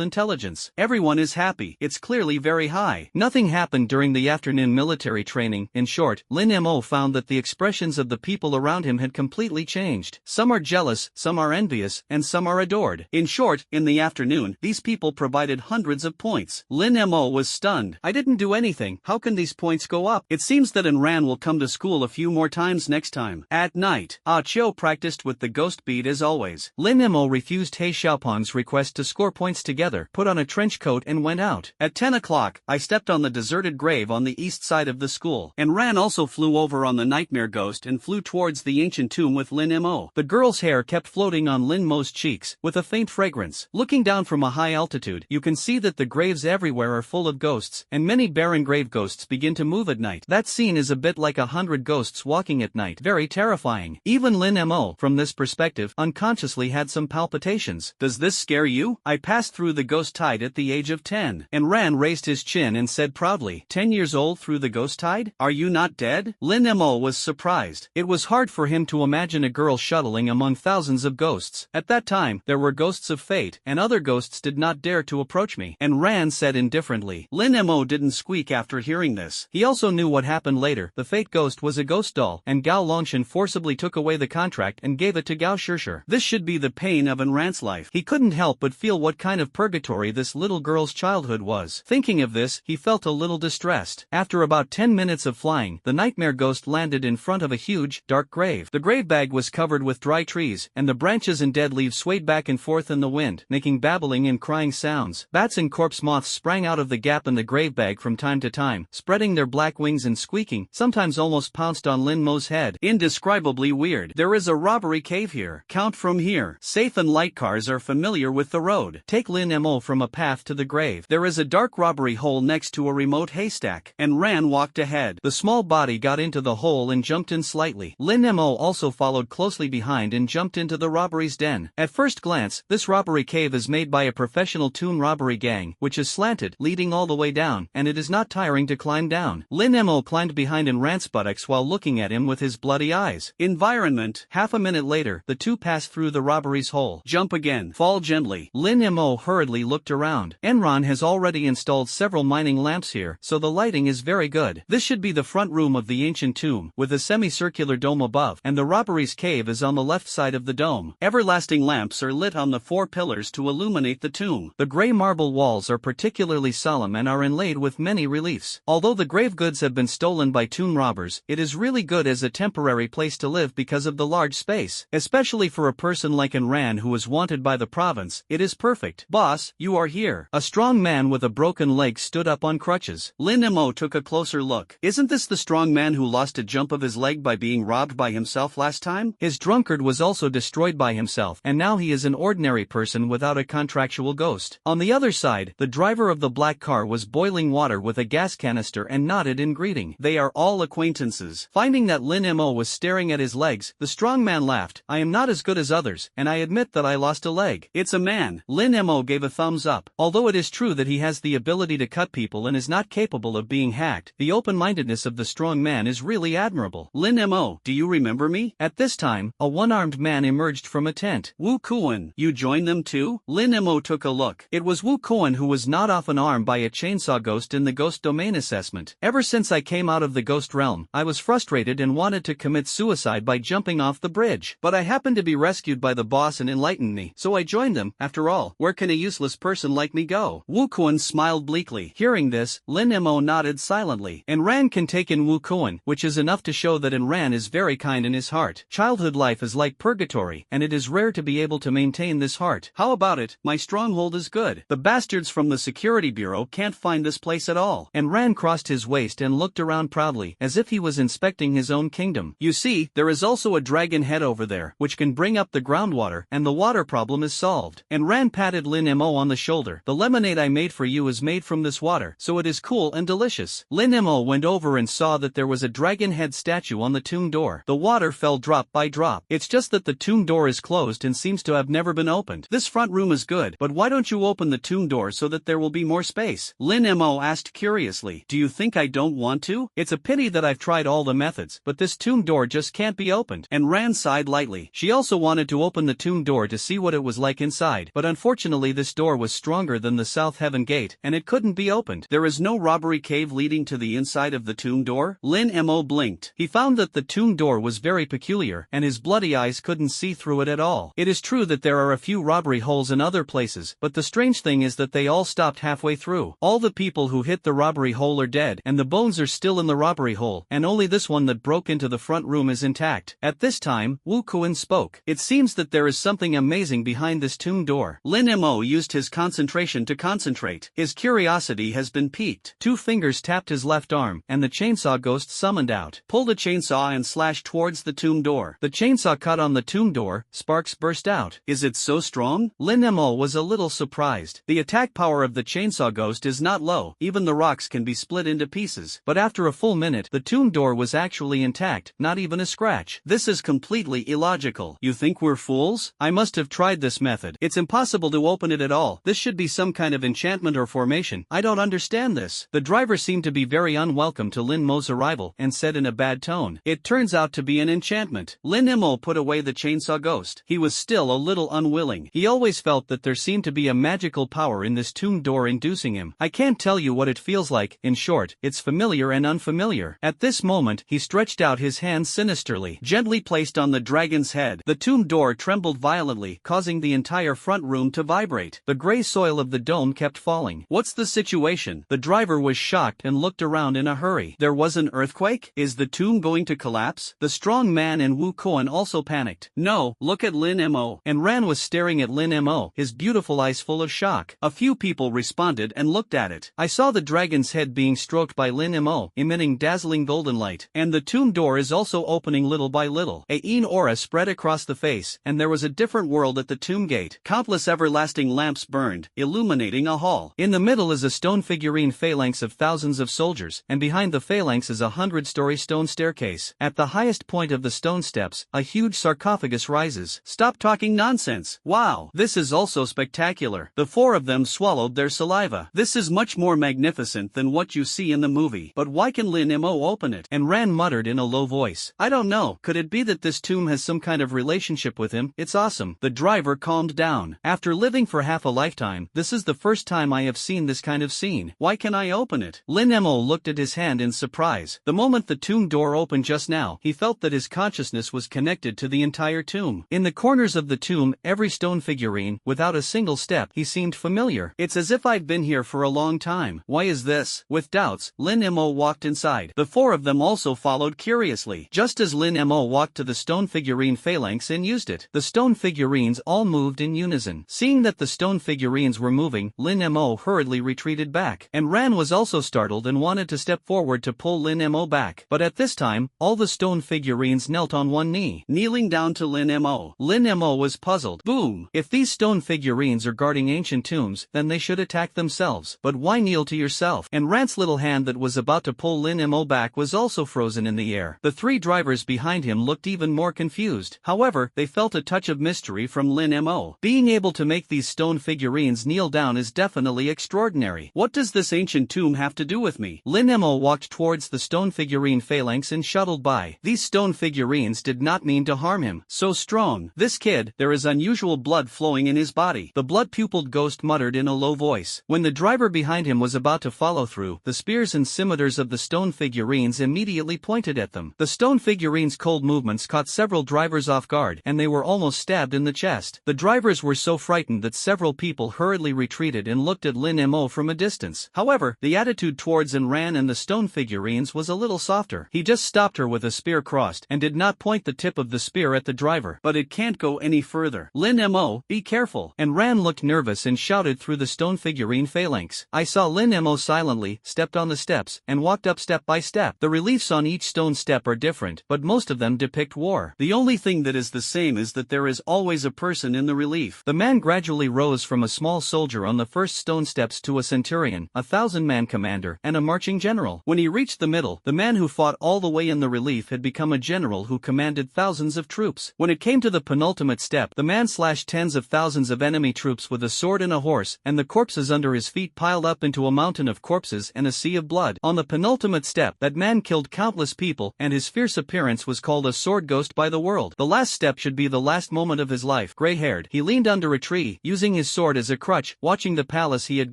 S1: intelligence. Everyone is happy. It's clearly very high. Nothing happened during the afternoon military training. In short, Lin Mo found that the expressions of the people around him had completely changed. Some are jealous, some are envious, and some are adored. In short, in the afternoon, these people provided hundreds of points. Lin Mo was stunned. I didn't do anything. How can these points go up? It seems that Ran will come to school a few more times next time. At night, Ah Cho practiced with the ghost bead as always. Lin Mo refused He Xiaopeng's request to score points together, put on a trench coat and went out. At 10 o'clock, I stepped on the deserted grave on the east side of the school, and Ran also flew over on the nightmare ghost and flew towards the ancient tomb with Lin Mo. The girl's hair kept floating on Lin Mo's cheeks, with a faint fragrance. Looking down from a high altitude, you can see that the graves everywhere are full of ghosts, and many barren grave ghosts begin to move at night. That scene is a bit like 100 ghosts walking at night. Very terrifying. Even Lin Mo, from this perspective, unconsciously had some palpitations. Does this scare you? I passed through the ghost tide at the age of 10. And Ran raised his chin and said proudly, 10 years old through the ghost tide? Are you not dead? Lin Mo was surprised. It was hard for him to imagine a girl shuttling among thousands of ghosts. At that time, there were ghosts of fate, and other ghosts did not dare to approach me. And Ran said indifferently. Lin Mo didn't squeak after hearing this. He also knew what happened later. The fate ghost was a ghost doll, and Gao Longshan forcibly took away the contract and gave it to Gao Shishir. This should be the pain of Ran's life. He couldn't help but feel what kind of purgatory this little girl's childhood was. Thinking of this, he felt a little distressed. After about 10 minutes of flying, the nightmare ghost landed in front of a huge, dark grave. The grave bag was covered with dry trees, and the branches and dead leaves swayed back and forth in the wind, making babbling and crying sounds. Bats and corpse moths sprang out of the gap in the grave bag from time to time, spreading their black wings and squeaking, sometimes almost pounced on Lin Mo's head. Indescribably weird. There is a robbery cave here. Count from here. Safe and light cars are familiar with the road. Take Lin Mo from a path to the grave. There is a dark robbery hole next to a remote haystack. And Ran walked ahead. The small body got into the hole and jumped in slightly. Lin Mo also followed closely behind and jumped into the robbery's den. At first glance, this robbery cave is made by a professional tomb robbery gang, which is slanted, leading all the way down, and it is not tiring to climb down. Lin Mo climbed behind Ran's buttocks while looking at him with his bloody eyes. Environment. Half a minute later, the two passed through the robbery's hole. Jump again. Fall gently. Lin Mo hurriedly looked around. Enron has already installed several mining lamps here, so the lighting is very good. This should be the front room of the ancient tomb, with a semicircular dome above, and the robbery's cave is on the left side of the dome. Everlasting lamps are lit on the 4 pillars to illuminate the tomb. The gray marble walls are particularly solemn and are inlaid with many reliefs. Although the grave goods have been stolen by tomb robbers, it is really good as a temporary place to live because of the large space. Especially for a person like Enran who is wanted by the province, it is perfect. Boss, you are here. A strong man with a broken leg stood up on crutches. Lin Mo took a closer look. Isn't this the strong man who lost a jump of his leg by being robbed by himself last time? His drunkard was also destroyed by himself, and now he is an ordinary person without a contractual ghost. On the other side, the driver of the black car was boiling water with a gas canister and nodded in greeting. They are all acquaintances. Finding that Lin Mo was staring at his legs, the strong man laughed. I am not as good as others, and I admit that I lost a leg. It's a man. Lin Mo gave a thumbs up. Although it is true that he has the ability to cut people and is not capable of being hacked, the open-mindedness of the strong man is really admirable. Lin Mo, do you remember me? At this time, a one-armed man emerged from a tent. Wu Kuan, you joined them too? Lin Mo took a look. It was Wu Kuan who was not off an arm by a chainsaw ghost in the ghost domain assessment. Ever since I came out of the ghost realm, I was frustrated and wanted to commit suicide by jumping off the bridge. But I happened to be rescued by the boss and enlightened me, so I joined them. After all, where can a useless person like me go? Wu Kuan smiled bleakly. Hearing this, Lin Mo nodded silently. And Ran can take in Wu Kuan, which is enough to show that Ran is very kind in his heart. Childhood life is like purgatory, and it is rare to be able to maintain this heart. How about it? My stronghold is good. The bastards from the security bureau can't find this place at all. And Ran crossed his waist and looked around proudly, as if he was inspecting his own kingdom. You see, there is also a dragon head over there, which can bring up the groundwater, and the water problem is solved. And Ran patted Lin Mo on the shoulder. The lemonade I made for you is made from this water, so it is cool and delicious. Lin Mo went over and saw that there was a dragon head statue on the tomb door. The water fell drop by drop. It's just that the tomb door is closed and seems to have never been opened. This front room is good, but why don't you open the tomb door so that there will be more space? Lin Mo asked curiously. Do you think I don't want to? It's a pity that I've tried all the methods, but this tomb door just can't be opened. And Ran sighed lightly. She also wanted to open the tomb door to see what it was like inside, but unfortunately this door was stronger than the South Heaven Gate, and it couldn't be opened. There is no robbery cave leading to the inside of the tomb door? Lin Mo blinked. He found that the tomb door was very peculiar, and his bloody eyes couldn't see through it at all. It is true that there are a few robbery holes in other places, but the strange thing is that they all stopped halfway through. All the people who hit the robbery hole are dead, and the bones are still in the robbery hole, and only this one that broke into the front room is intact. At this time, Wu Kuan spoke. It seems that there is something amazing behind this tomb door. Lin Mo used his concentration to concentrate. His curiosity has been piqued. 2 fingers tapped his left arm, and the chainsaw ghost summoned out. Pulled a chainsaw and slashed towards the tomb door. The chainsaw cut on the tomb door, sparks burst out. Is it so strong? Lin Mo was a little surprised. The attack power of the chainsaw ghost is not low, even the rocks can be split into pieces. But after a full minute, the tomb door was actually intact, not even a scratch. This is completely illogical. You think we're fools? I must have tried this method. It's impossible to open it at all. This should be some kind of enchantment or formation. I don't understand this. The driver seemed to be very unwelcome to Lin Mo's arrival and said in a bad tone, it turns out to be an enchantment. Lin Mo put away the chainsaw ghost. He was still a little unwilling. He always felt that there seemed to be a magical power in this tomb door inducing him. I can't tell you what it feels like. In short, it's familiar and unfamiliar. At this moment, he stretched out his hand sinisterly, gently placed on the dragon's head. The tomb door trembled violently, causing the entire front room to vibrate. The gray soil of the dome kept falling. What's the situation? The driver was shocked and looked around in a hurry. There was an earthquake? Is the tomb going to collapse? The strong man and Wu Kuan also panicked. No, look at Lin Mo. And Ran was staring at Lin Mo, his beautiful eyes full of shock. A few people responded and looked at it. I saw the dragon's head being stroked by Lin Mo, emitting dazzling golden light. And the tomb door is also opening little by little. An aura spread across the face, and there was a different world at the tomb gate. Countless everlasting lamps burned, illuminating a hall. In the middle is a stone figurine phalanx of thousands of soldiers, and behind the phalanx is a 100-story stone staircase. At the highest point of the stone steps, a huge sarcophagus rises. Stop talking nonsense. Wow, this is also spectacular. The 4 of them swallowed their saliva. This is much more magnificent than what you see in the movie. But why can Lin Mo open it? And Ran muttered in a low voice. I don't know. Could it be that this tomb has some kind of relationship with him? It's awesome. The driver calmed down. After living for half a lifetime, this is the first time I have seen this kind of scene. Why can I open it? Lin Mo looked at his hand in surprise. The moment the tomb door opened just now, he felt that his consciousness was connected to the entire tomb. In the corners of the tomb, every stone figurine, without a single step, he seemed familiar. It's as if I've been here for a long time. Why is this? With doubts, Lin Mo walked inside. The 4 of them also followed curiously. Just as Lin Mo walked to the stone figurine phalanx and used it, the stone figurines all moved in unison. Seeing that the stone figurines were moving, Lin Mo hurriedly retreated back. And Ran was also startled and wanted to step forward to pull Lin Mo back. But at this time, all the stone figurines knelt on one knee, kneeling down to Lin Mo. Lin Mo was puzzled. Boom! If these stone figurines are guarding ancient tombs, then they should attack themselves. But why kneel to yourself? And Ran's little hand that was about to pull Lin Mo back was also frozen in the air. The 3 drivers behind him looked even more confused. However, they felt a touch of mystery from Lin Mo. Being able to make these stone figurines kneel down is definitely extraordinary. What does this ancient tomb have to do with me? Lin Mo walked towards the stone figurine phalanx and shuttled by. These stone figurines did not mean to harm him. So strong. This kid, there is unusual blood flowing in his body. The blood-pupiled ghost muttered in a low voice. When the driver behind him was about to follow through, the spears and scimitars of the stone figurines immediately pointed at them. The stone figurines' cold movements caught several drivers off guard, and they were almost stabbed in the chest. The drivers were so frightened that several people hurriedly retreated retreated and looked at Lin Mo from a distance. However, the attitude towards Ran and the stone figurines was a little softer. He just stopped her with a spear crossed and did not point the tip of the spear at the driver. But it can't go any further. Lin Mo, be careful. And Ran looked nervous and shouted through the stone figurine phalanx. I saw Lin Mo silently, stepped on the steps, and walked up step by step. The reliefs on each stone step are different, but most of them depict war. The only thing that is the same is that there is always a person in the relief. The man gradually rose from a small soldier on the first stone steps to a centurion, a 1,000-man commander, and a marching general. When he reached the middle, the man who fought all the way in the relief had become a general who commanded thousands of troops. When it came to the penultimate step, the man slashed tens of thousands of enemy troops with a sword and a horse, and the corpses under his feet piled up into a mountain of corpses and a sea of blood. On the penultimate step, that man killed countless people, and his fierce appearance was called a sword ghost by the world. The last step should be the last moment of his life. Gray-haired, he leaned under a tree, using his sword as a crutch, watching the palace he had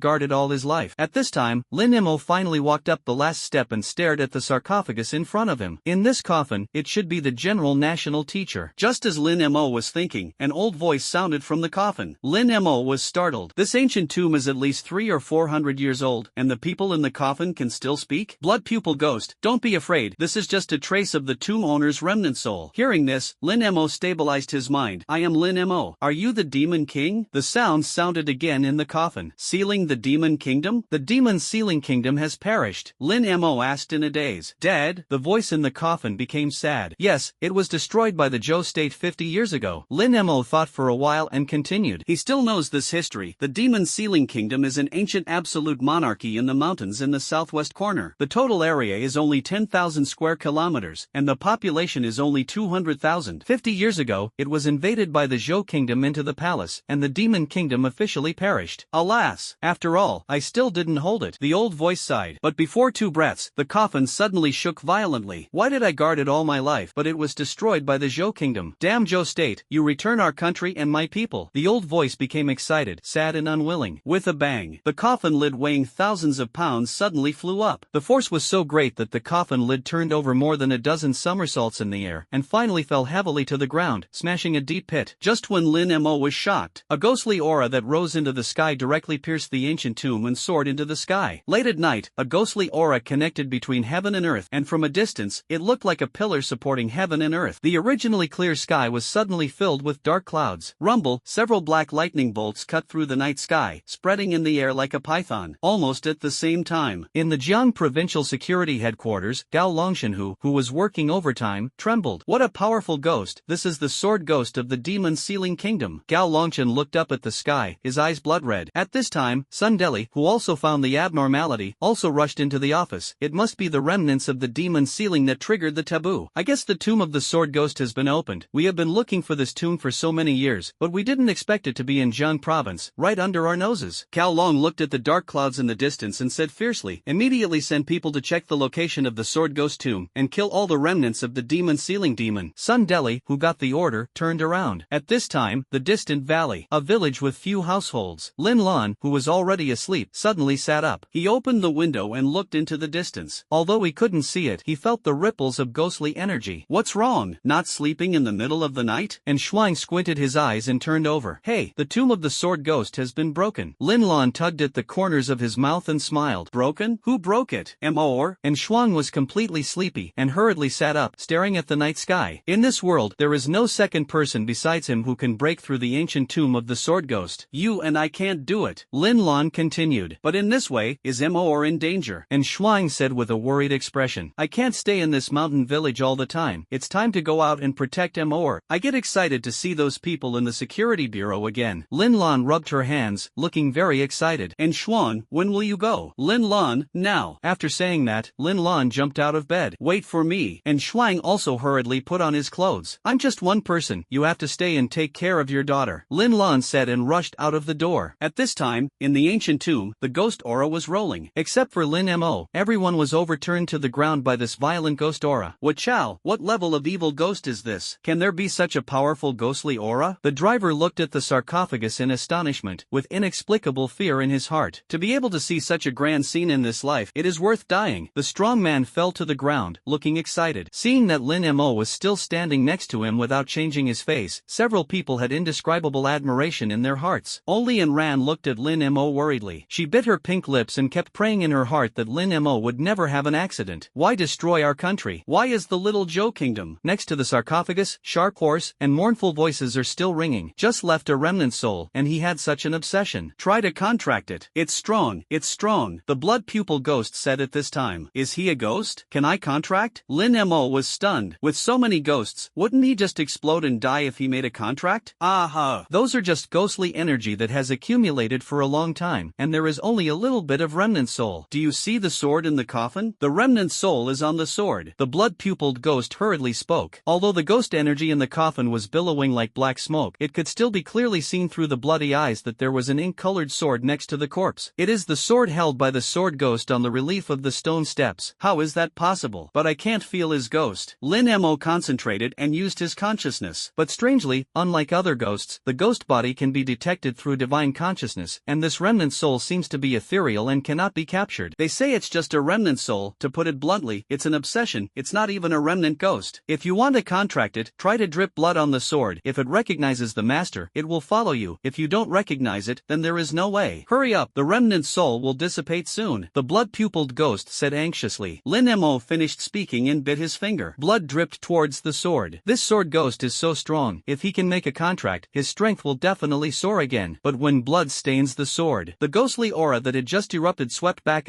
S1: guarded all his life. At this time, Lin Mo finally walked up the last step and stared at the sarcophagus in front of him. In this coffin, it should be the general national teacher. Just as Lin Mo was thinking, an old voice sounded from the coffin. Lin Mo was startled. This ancient tomb is at least 300 or 400 years old, and the people in the coffin can still speak? Blood pupil ghost, don't be afraid, this is just a trace of the tomb owner's remnant soul. Hearing this, Lin Mo stabilized his mind. I am Lin Mo. Are you the demon king? The sound sounded again in the coffin. Sealing the demon kingdom? The demon sealing kingdom has perished. Lin Mo asked in a daze. Dead? The voice in the coffin became sad. Yes, it was destroyed by the Zhou state 50 years ago. Lin Mo thought for a while and continued. He still knows this history. The demon sealing kingdom is an ancient absolute monarchy in the mountains in the southwest corner. The total area is only 10,000 square kilometers, and the population is only 200,000. 50 years ago, it was invaded by the Zhou kingdom into the palace, and the demon kingdom officially perished. Alas! After all, I still didn't hold it. The old voice sighed. But before 2 breaths, the coffin suddenly shook violently. Why did I guard it all my life? But it was destroyed by the Zhou kingdom. Damn Zhou state, you return our country and my people. The old voice became excited, sad and unwilling. With a bang, the coffin lid weighing thousands of pounds suddenly flew up. The force was so great that the coffin lid turned over more than a dozen somersaults in the air, and finally fell heavily to the ground, smashing a deep pit. Just when Lin Mo was shocked, a ghostly aura that rose into the sky directly pierced the ancient tomb and soared into the sky. Late at night, a ghostly aura connected between heaven and earth, and from a distance, it looked like a pillar supporting heaven and earth. The originally clear sky was suddenly filled with dark clouds. Rumble, several black lightning bolts cut through the night sky, spreading in the air like a python. Almost at the same time, in the Jiang provincial security headquarters, Gao Longshanhu, who was working overtime, trembled. What a powerful ghost! This is the sword ghost of the demon sealing kingdom. Gao Longshan looked up at the sky, his eyes blood red. At this time, Sun Deli, who also found the abnormality, also rushed into the office. It must be the remnants of the demon sealing that triggered the taboo. I guess the tomb of the sword ghost has been opened. We have been looking for this tomb for so many years, but we didn't expect it to be in Jiang province, right under our noses. Cao Long looked at the dark clouds in the distance and said fiercely, immediately send people to check the location of the sword ghost tomb, and kill all the remnants of the demon sealing demon. Sun Deli, who got the order, turned around. At this time, the distant valley, a village with few households. Lin Lan, who was already asleep, suddenly sat up. He opened the window and looked into the distance. Although he couldn't see it, he felt the ripples of ghostly energy. What's wrong? Not sleeping in the middle of the night? And Shuang squinted his eyes and turned over. Hey, the tomb of the sword ghost has been broken. Lin Lan tugged at the corners of his mouth and smiled. Broken? Who broke it? Or? And Shuang was completely sleepy and hurriedly sat up, staring at the night sky. In this world, there is no second person besides him who can break through the ancient tomb of the sword ghost. You and I can't do it. Lin Lan continued. But in this way, is Or in danger? And Shuang said with a worried expression. I can't stay in this mountain village all the time. It's time to go out and protect Or. I get excited to see those people in the security bureau again. Lin Lan rubbed her hands, looking very excited. And Shuang, when will you go? Lin Lan, now. After saying that, Lin Lan jumped out of bed. Wait for me. And Shuang also hurriedly put on his clothes. I'm just one person. You have to stay and take care of your daughter. Lin Lan said and rushed out of the door. At this time, in the ancient tomb, the ghost aura was rolling. Except for Lin Mo, everyone was overturned to the ground by this violent ghost aura. What chow? What level of evil ghost is this? Can there be such a powerful ghostly aura? The driver looked at the sarcophagus in astonishment, with inexplicable fear in his heart. To be able to see such a grand scene in this life, it is worth dying. The strong man fell to the ground, looking excited. Seeing that Lin Mo was still standing next to him without changing his face, several people had indescribable admiration in their hearts. Only Ran looked at Lin Mo worriedly. She bit her pink lips and kept praying in her heart that Lin Mo would never have an accident. Why destroy our country? Why is the little Zhou kingdom? Next to the sarcophagus, sharp horse, and mournful voices are still ringing. Just left a remnant soul, and he had such an obsession. Try to contract it. It's strong, it's strong, the blood pupil ghost said at this time. Is he a ghost? Can I contract? Lin Mo was stunned. With so many ghosts, wouldn't he just explode and die if he made a contract? Aha! Those are just ghostly energy that has accumulated for a long time, and there is only a little bit of remnant soul. Do you see the sword in the coffin? The remnant soul is on the sword. The blood-pupiled ghost hurriedly spoke. Although the ghost energy in the coffin was billowing like black smoke, it could still be clearly seen through the bloody eyes that there was an ink-colored sword next to the corpse. It is the sword held by the sword ghost on the relief of the stone steps. How is that possible? But I can't feel his ghost. Lin Mo concentrated and used his consciousness. But strangely, unlike other ghosts, the ghost body can be detected through divine consciousness, and this remnant soul seems to be ethereal and cannot be captured. They say it's just a remnant soul. To put it bluntly, it's an obsession. It's not even a remnant ghost. If you want to contract it, try to drip blood on the sword. If it recognizes the master, it will follow you. If you don't recognize it, then there is no way. Hurry up, the remnant soul will dissipate soon, the blood-pupiled ghost said anxiously. Lin Mo finished speaking and bit his finger. Blood dripped towards the sword. This sword ghost is so strong. If he can make a contract, his strength will definitely soar again. But when blood stains the sword, the ghostly aura that had just erupted swept back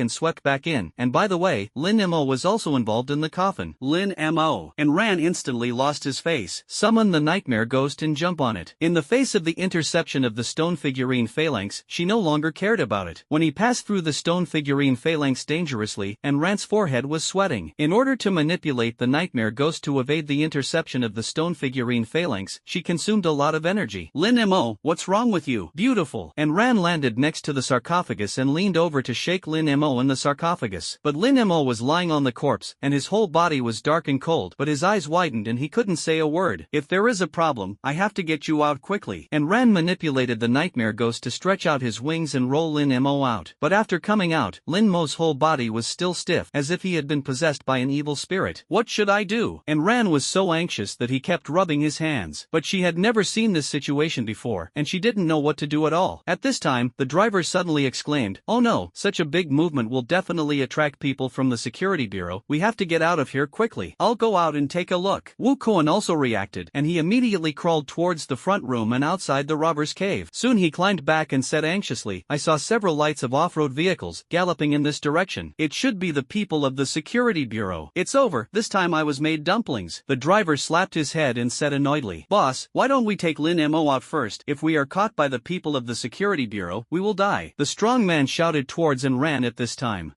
S1: in. And by the way, Lin Mo was also involved in the coffin. Lin Mo and Ran instantly lost his face. Summon the nightmare ghost and jump on it. In the face of the interception of the stone figurine phalanx, she no longer cared about it. When he passed through the stone figurine phalanx dangerously, and Ran's forehead was sweating. In order to manipulate the nightmare ghost to evade the interception of the stone figurine phalanx, she consumed a lot of energy. Lin Mo, what's wrong with you? Beautiful. And Ran landed next to the sarcophagus and leaned over to shake Lin Mo in the sarcophagus. But Lin Mo was lying on the corpse, and his whole body was dark and cold, but his eyes widened and he couldn't say a word. If there is a problem, I have to get you out quickly. And Ran manipulated the nightmare ghost to stretch out his wings and roll Lin Mo out. But after coming out, Lin Mo's whole body was still stiff, as if he had been possessed by an evil spirit. What should I do? And Ran was so anxious that he kept rubbing his hands. But she had never seen this situation before, and she didn't know what to do at all. At this time, the driver suddenly exclaimed, "Oh no, such a big movement will definitely attract people from the security bureau. We have to get out of here quickly. I'll go out and take a look." Wu Kuan also reacted, and he immediately crawled towards the front room and outside the robber's cave. Soon he climbed back and said anxiously, "I saw several lights of off-road vehicles galloping in this direction. It should be the people of the security bureau. It's over, this time I was made dumplings." The driver slapped his head and said annoyedly, "Boss, why don't we take Lin Mo out first? If we are caught by the people of the security bureau, we will die." The strong man shouted towards and Ran at this time.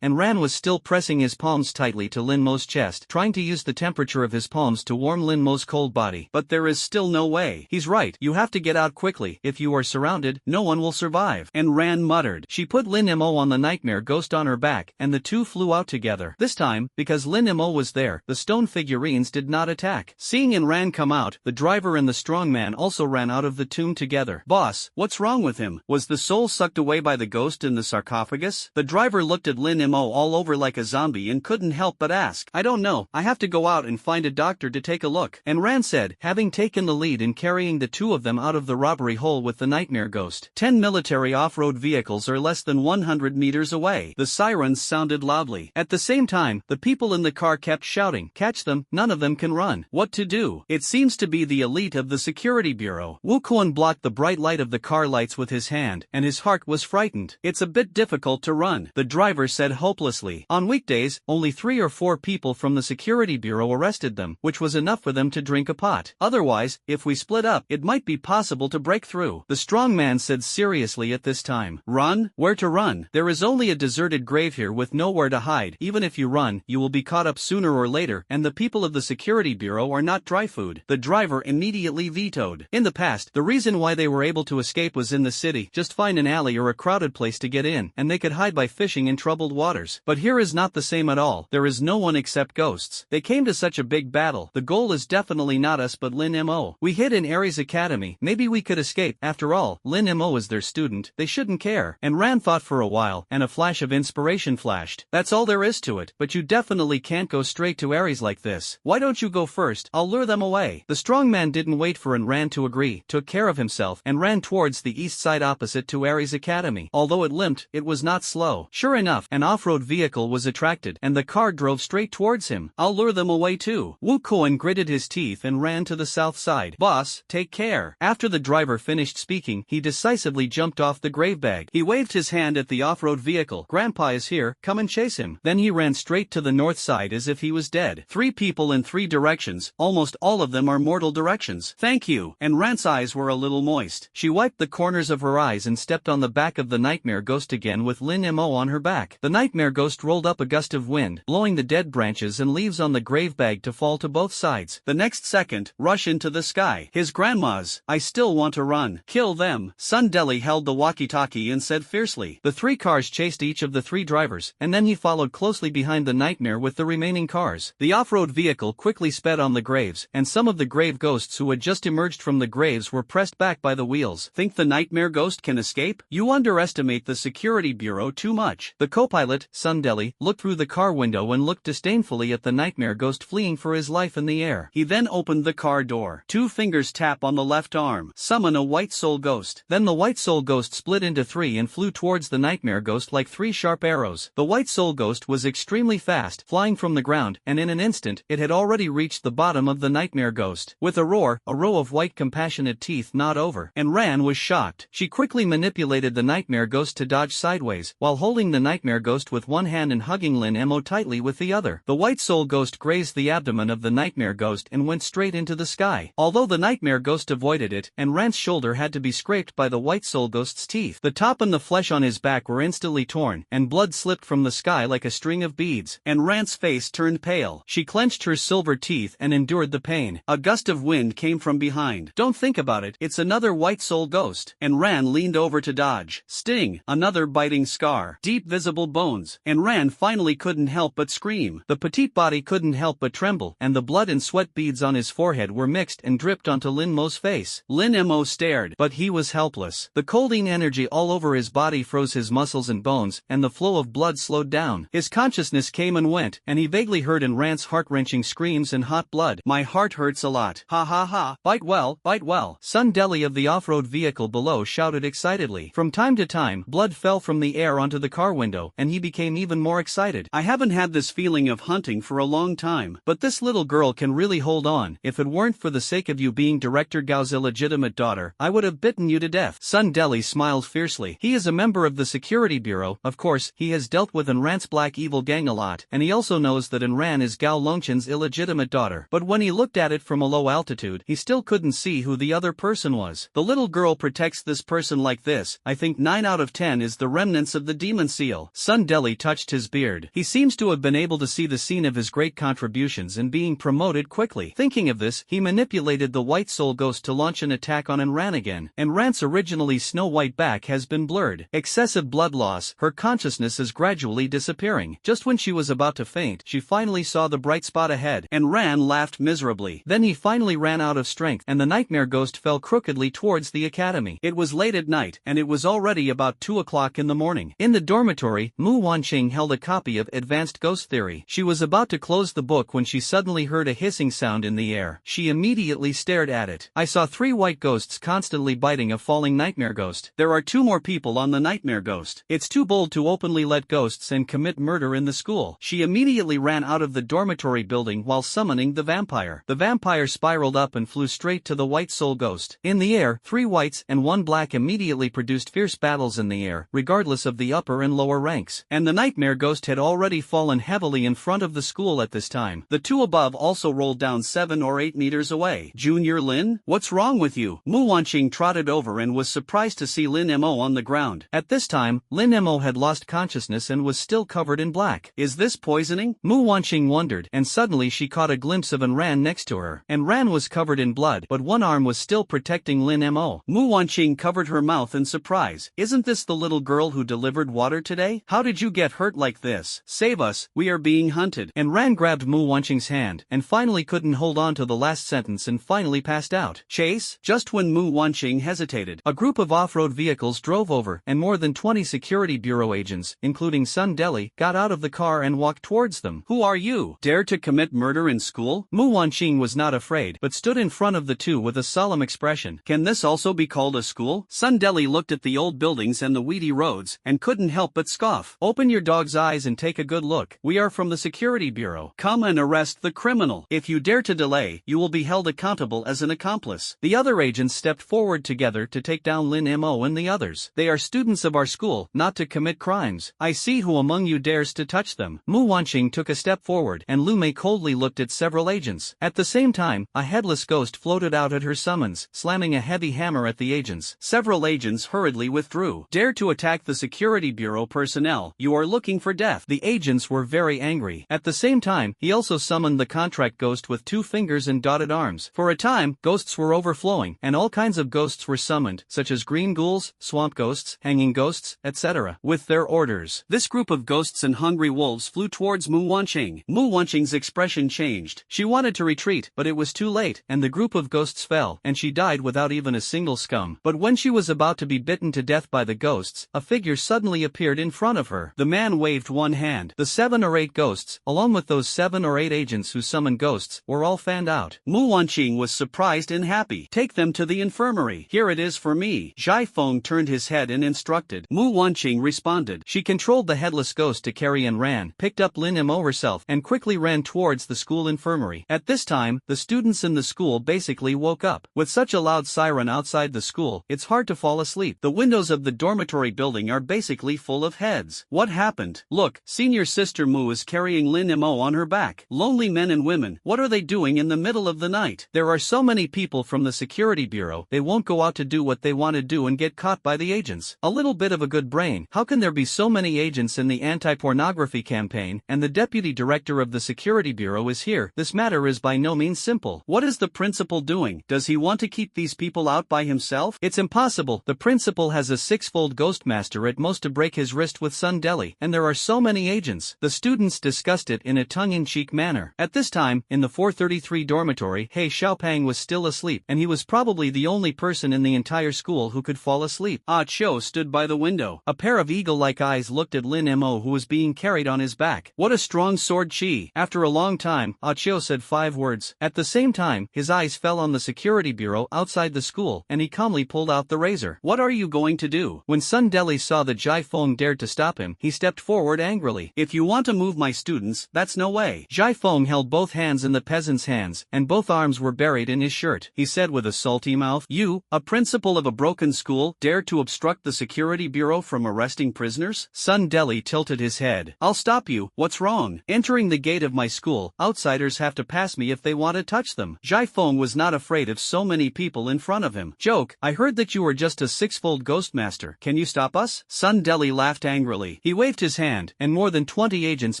S1: And Ran was still pressing his palms tightly to Lin Mo's chest, trying to use the temperature of his palms to warm Lin Mo's cold body. But there is still no way. He's right, you have to get out quickly. If you are surrounded, no one will survive. And Ran muttered. She put Lin Mo on the nightmare ghost on her back, and the two flew out together. This time, because Lin Mo was there, the stone figurines did not attack. Seeing Ran come out, the driver and the strong man also ran out of the tomb together. "Boss, what's wrong with him? Was the soul sucked away by the ghost in the sarcophagus?" The driver looked at Lin Mo all over like a zombie and couldn't help but ask. "I don't know, I have to go out and find a doctor to take a look." And Ran said, having taken the lead in carrying the two of them out of the robbery hole with the nightmare ghost. 10 military off-road vehicles are less than 100 meters away. The sirens sounded loudly. At the same time, the people in the car kept shouting, "Catch them, none of them can run." What to do? It seems to be the elite of the security bureau. Wu Kuan blocked the bright light of the car lights with his hand, and his heart was frightened. "It's a bit difficult to run," the driver said hopelessly. On weekdays, only 3 or 4 people from the security bureau arrested them, which was enough for them to drink a pot. Otherwise, if we split up, it might be possible to break through. The strong man said seriously at this time. "Run? Where to run? There is only a deserted grave here with nowhere to hide. Even if you run, you will be caught up sooner or later, and the people of the security bureau are not dry food." The driver immediately vetoed. In the past, the reason why they were able to escape was in the city. Just find an alley or a crowded place to get in, and they could hide by fishing in troubled waters. But here is not the same at all. There is no one except ghosts. They came to such a big battle. The goal is definitely not us but Lin Mo. We hid in Ares Academy. Maybe we could escape. After all, Lin Mo is their student. They shouldn't care. And Ran thought for a while, and a flash of inspiration flashed. "That's all there is to it. But you definitely can't go straight to Ares like this. Why don't you go first? I'll lure them away." The strong man didn't wait for Ran to agree, took care of himself, and ran towards the the east side opposite to Aries Academy. Although it limped, it was not slow. Sure enough, an off-road vehicle was attracted, and the car drove straight towards him. I'll lure them away too. Wu Kuan gritted his teeth and ran to the south side. Boss, take care. After the driver finished speaking, he decisively jumped off the grave bag. He waved his hand at the off-road vehicle. Grandpa is here, come and chase him. Then he ran straight to the north side as if he was dead. 3 people in 3 directions, almost all of them are mortal directions. Thank you. And Rant's eyes were a little moist. She wiped the corners of her eyes and stepped on the back of the nightmare ghost again with Lin Mo on her back. The nightmare ghost rolled up a gust of wind, blowing the dead branches and leaves on the grave bag to fall to both sides. The next second, rush into the sky. His grandma's. I still want to run. Kill them. Sun Deli held the walkie-talkie and said fiercely. The 3 cars chased each of the 3 drivers, and then he followed closely behind the nightmare with the remaining cars. The off-road vehicle quickly sped on the graves, and some of the grave ghosts who had just emerged from the graves were pressed back by the wheels. Think the nightmare ghost can escape? You underestimate the security bureau too much. The co-pilot, Sun Deli, looked through the car window and looked disdainfully at the nightmare ghost fleeing for his life in the air. He then opened the car door. 2 fingers tap on the left arm. Summon a white soul ghost. Then the white soul ghost split into 3 and flew towards the nightmare ghost like 3 sharp arrows. The white soul ghost was extremely fast, flying from the ground, and in an instant, it had already reached the bottom of the nightmare ghost. With a roar, a row of white compassionate teeth gnawed over, and Ran was shocked. She quickly manipulated the nightmare ghost to dodge sideways, while holding the nightmare ghost with one hand and hugging Lin Mo tightly with the other. The white soul ghost grazed the abdomen of the nightmare ghost and went straight into the sky. Although the nightmare ghost avoided it, and Ran's shoulder had to be scraped by the white soul ghost's teeth. The top and the flesh on his back were instantly torn, and blood slipped from the sky like a string of beads. And Rant's face turned pale. She clenched her silver teeth and endured the pain. A gust of wind came from behind. Don't think about it, it's another white soul ghost. And Ran leaned over to dodge. Sting, another biting scar. Deep visible bones. And Ran finally couldn't help but scream. The petite body couldn't help but tremble, and the blood and sweat beads on his forehead were mixed and dripped onto Lin Mo's face. Lin Mo stared, but he was helpless. The colding energy all over his body froze his muscles and bones, and the flow of blood slowed down. His consciousness came and went, and he vaguely heard in Rant's heart-wrenching screams and hot blood. My heart hurts a lot. Ha ha ha. Bite well, bite well. Sun Deli of the off-road vehicle below shouted excitedly. From time to time, blood fell from the air onto the car window, and he became even more excited. I haven't had this feeling of hunting for a long time, but this little girl can really hold on. If it weren't for the sake of you being Director Gao's illegitimate daughter, I would have bitten you to death. Sun Deli smiled fiercely. He is a member of the security bureau. Of course, he has dealt with Enran's black evil gang a lot, and he also knows that Enran is Gao Longchen's illegitimate daughter. But when he looked at it from a low altitude, he still couldn't see who the other person was. The little girl protects this person like this. I think 9 out of 10 is the remnants of the demon seal. Sun Deli touched his beard. He seems to have been able to see the scene of his great contributions and being promoted quickly. Thinking of this, he manipulated the white soul ghost to launch an attack on Enran again. Enran's originally snow-white back has been blurred. Excessive blood loss, her consciousness is gradually disappearing. Just when she was about to faint, she finally saw the bright spot ahead, and Ran laughed miserably. Then he finally ran out of strength, and the nightmare ghost fell crookedly towards the academy. It was late at night, and it was already about 2 o'clock in the morning. In the dormitory, Mu Wanqing held a copy of Advanced Ghost Theory. She was about to close the book when she suddenly heard a hissing sound in the air. She immediately stared at it. I saw 3 white ghosts constantly biting a falling nightmare ghost. There are 2 more people on the nightmare ghost. It's too bold to openly let ghosts and commit murder in the school. She immediately ran out of the dormitory building while summoning the vampire. The vampire spiraled up and flew straight to the white soul ghost. In the air, 3 whites and 1 black immediately produced fierce battles in the air, regardless of the upper and lower ranks. And the nightmare ghost had already fallen heavily in front of the school at this time. The 2 above also rolled down 7 or 8 meters away. Junior Lin? What's wrong with you? Mu Wanqing trotted over and was surprised to see Lin Mo on the ground. At this time, Lin Mo had lost consciousness and was still covered in black. Is this poisoning? Mu Wanqing wondered, and suddenly she caught a glimpse of Enran next to her. Enran was covered in blood, but one arm was still protecting Lin Mo. Mu Wanqing covered her mouth in surprise. Isn't this the little girl who delivered water today? How did you get hurt like this? Save us, we are being hunted. Enran grabbed Mu Wanqing's hand, and finally couldn't hold on to the last sentence and finally passed out. Chase? Just when Mu Wanqing hesitated, a group of off-road vehicles drove over, and more than 20 security bureau agents, including Sun Deli, got out of the car and walked towards them. Who are you? Dare to commit murder in school? Mu Wanqing was not afraid, but stood in front of the 2 with a solemn expression. Can this also be called a school? Sundeli looked at the old buildings and the weedy roads, and couldn't help but scoff. Open your dog's eyes and take a good look. We are from the Security Bureau. Come and arrest the criminal. If you dare to delay, you will be held accountable as an accomplice. The other agents stepped forward together to take down Lin Mo and the others. They are students of our school, not to commit crimes. I see who among you dares to touch them. Mu Wanqing took a step forward, and Lu Mei coldly looked at several agents. At the same time, a headless ghost floated out at her summons, slamming a heavy hammer at the agents. Several agents hurriedly withdrew. Dare to attack the Security Bureau personnel, you are looking for death. The agents were very angry. At the same time, he also summoned the contract ghost with 2 fingers and dotted arms. For a time, ghosts were overflowing, and all kinds of ghosts were summoned, such as green ghouls, swamp ghosts, hanging ghosts, etc. With their orders, this group of ghosts and hungry wolves flew towards Mu Wanqing. Mu Wanqing's expression changed. She wanted to retreat, but it was too late, and the group of ghosts fell, and she died without even a single scum. But when she was about to be bitten to death by the ghosts, a figure suddenly appeared in front of her. The man waved one hand. The 7 or 8 ghosts, along with those 7 or 8 agents who summoned ghosts, were all fanned out. Mu Wanqing was surprised and happy. Take them to the infirmary. Here it is for me. Zhai Feng turned his head and instructed. Mu Wanqing responded. She controlled the headless ghost to carry and ran, picked up Lin Mo herself, and quickly ran towards the school infirmary. At this time, the students in the school basically woke up. With such a loud siren outside the school, it's hard to fall asleep. The windows of the dormitory building are basically full of heads. What happened? Look, senior sister Mu is carrying Lin Mo on her back. Lonely men and women, what are they doing in the middle of the night? There are so many people from the Security Bureau, they won't go out to do what they want to do and get caught by the agents. A little bit of a good brain. How can there be so many agents in the anti-pornography campaign, and the deputy director of the Security Bureau is here? This matter is by no means simple. What is the principal doing? Does he want to keep these people out by himself? It's impossible. The principal has a 6-fold ghost master at most to break his wrist with Sundeli, and there are so many agents. The students discussed it in a tongue-in-cheek manner. At this time, in the 433 dormitory, He Xiaopang was still asleep, and he was probably the only person in the entire school who could fall asleep. Ah Cho stood by the window. A pair of eagle-like eyes looked at Lin Mo, who was being carried on his back. What a strong sword chi. After a long time, Ah Cho said 5 words. At the same time, his eyes fell on the Security Bureau outside the school, and he calmly pulled out the razor. What are you going to do? When Sundeli saw that Zhai Feng dared to stop him, he stepped forward angrily. If you want to move my students, that's no way. Zhai Feng held both hands in the peasant's hands, and both arms were buried in his shirt. He said with a salty mouth, You, a principal of a broken school, dare to obstruct the Security Bureau from arresting prisoners? Sundeli tilted his head. I'll stop you. What's wrong? Entering the gate of my school, outsiders have to pass me if they want to touch them. Zhai Feng was not afraid of so many people in front of him. Joke, I heard that you were just a 6-fold ghost master. Can you stop us? Sundeli laughed angrily. He waved his hand, and more than 20 agents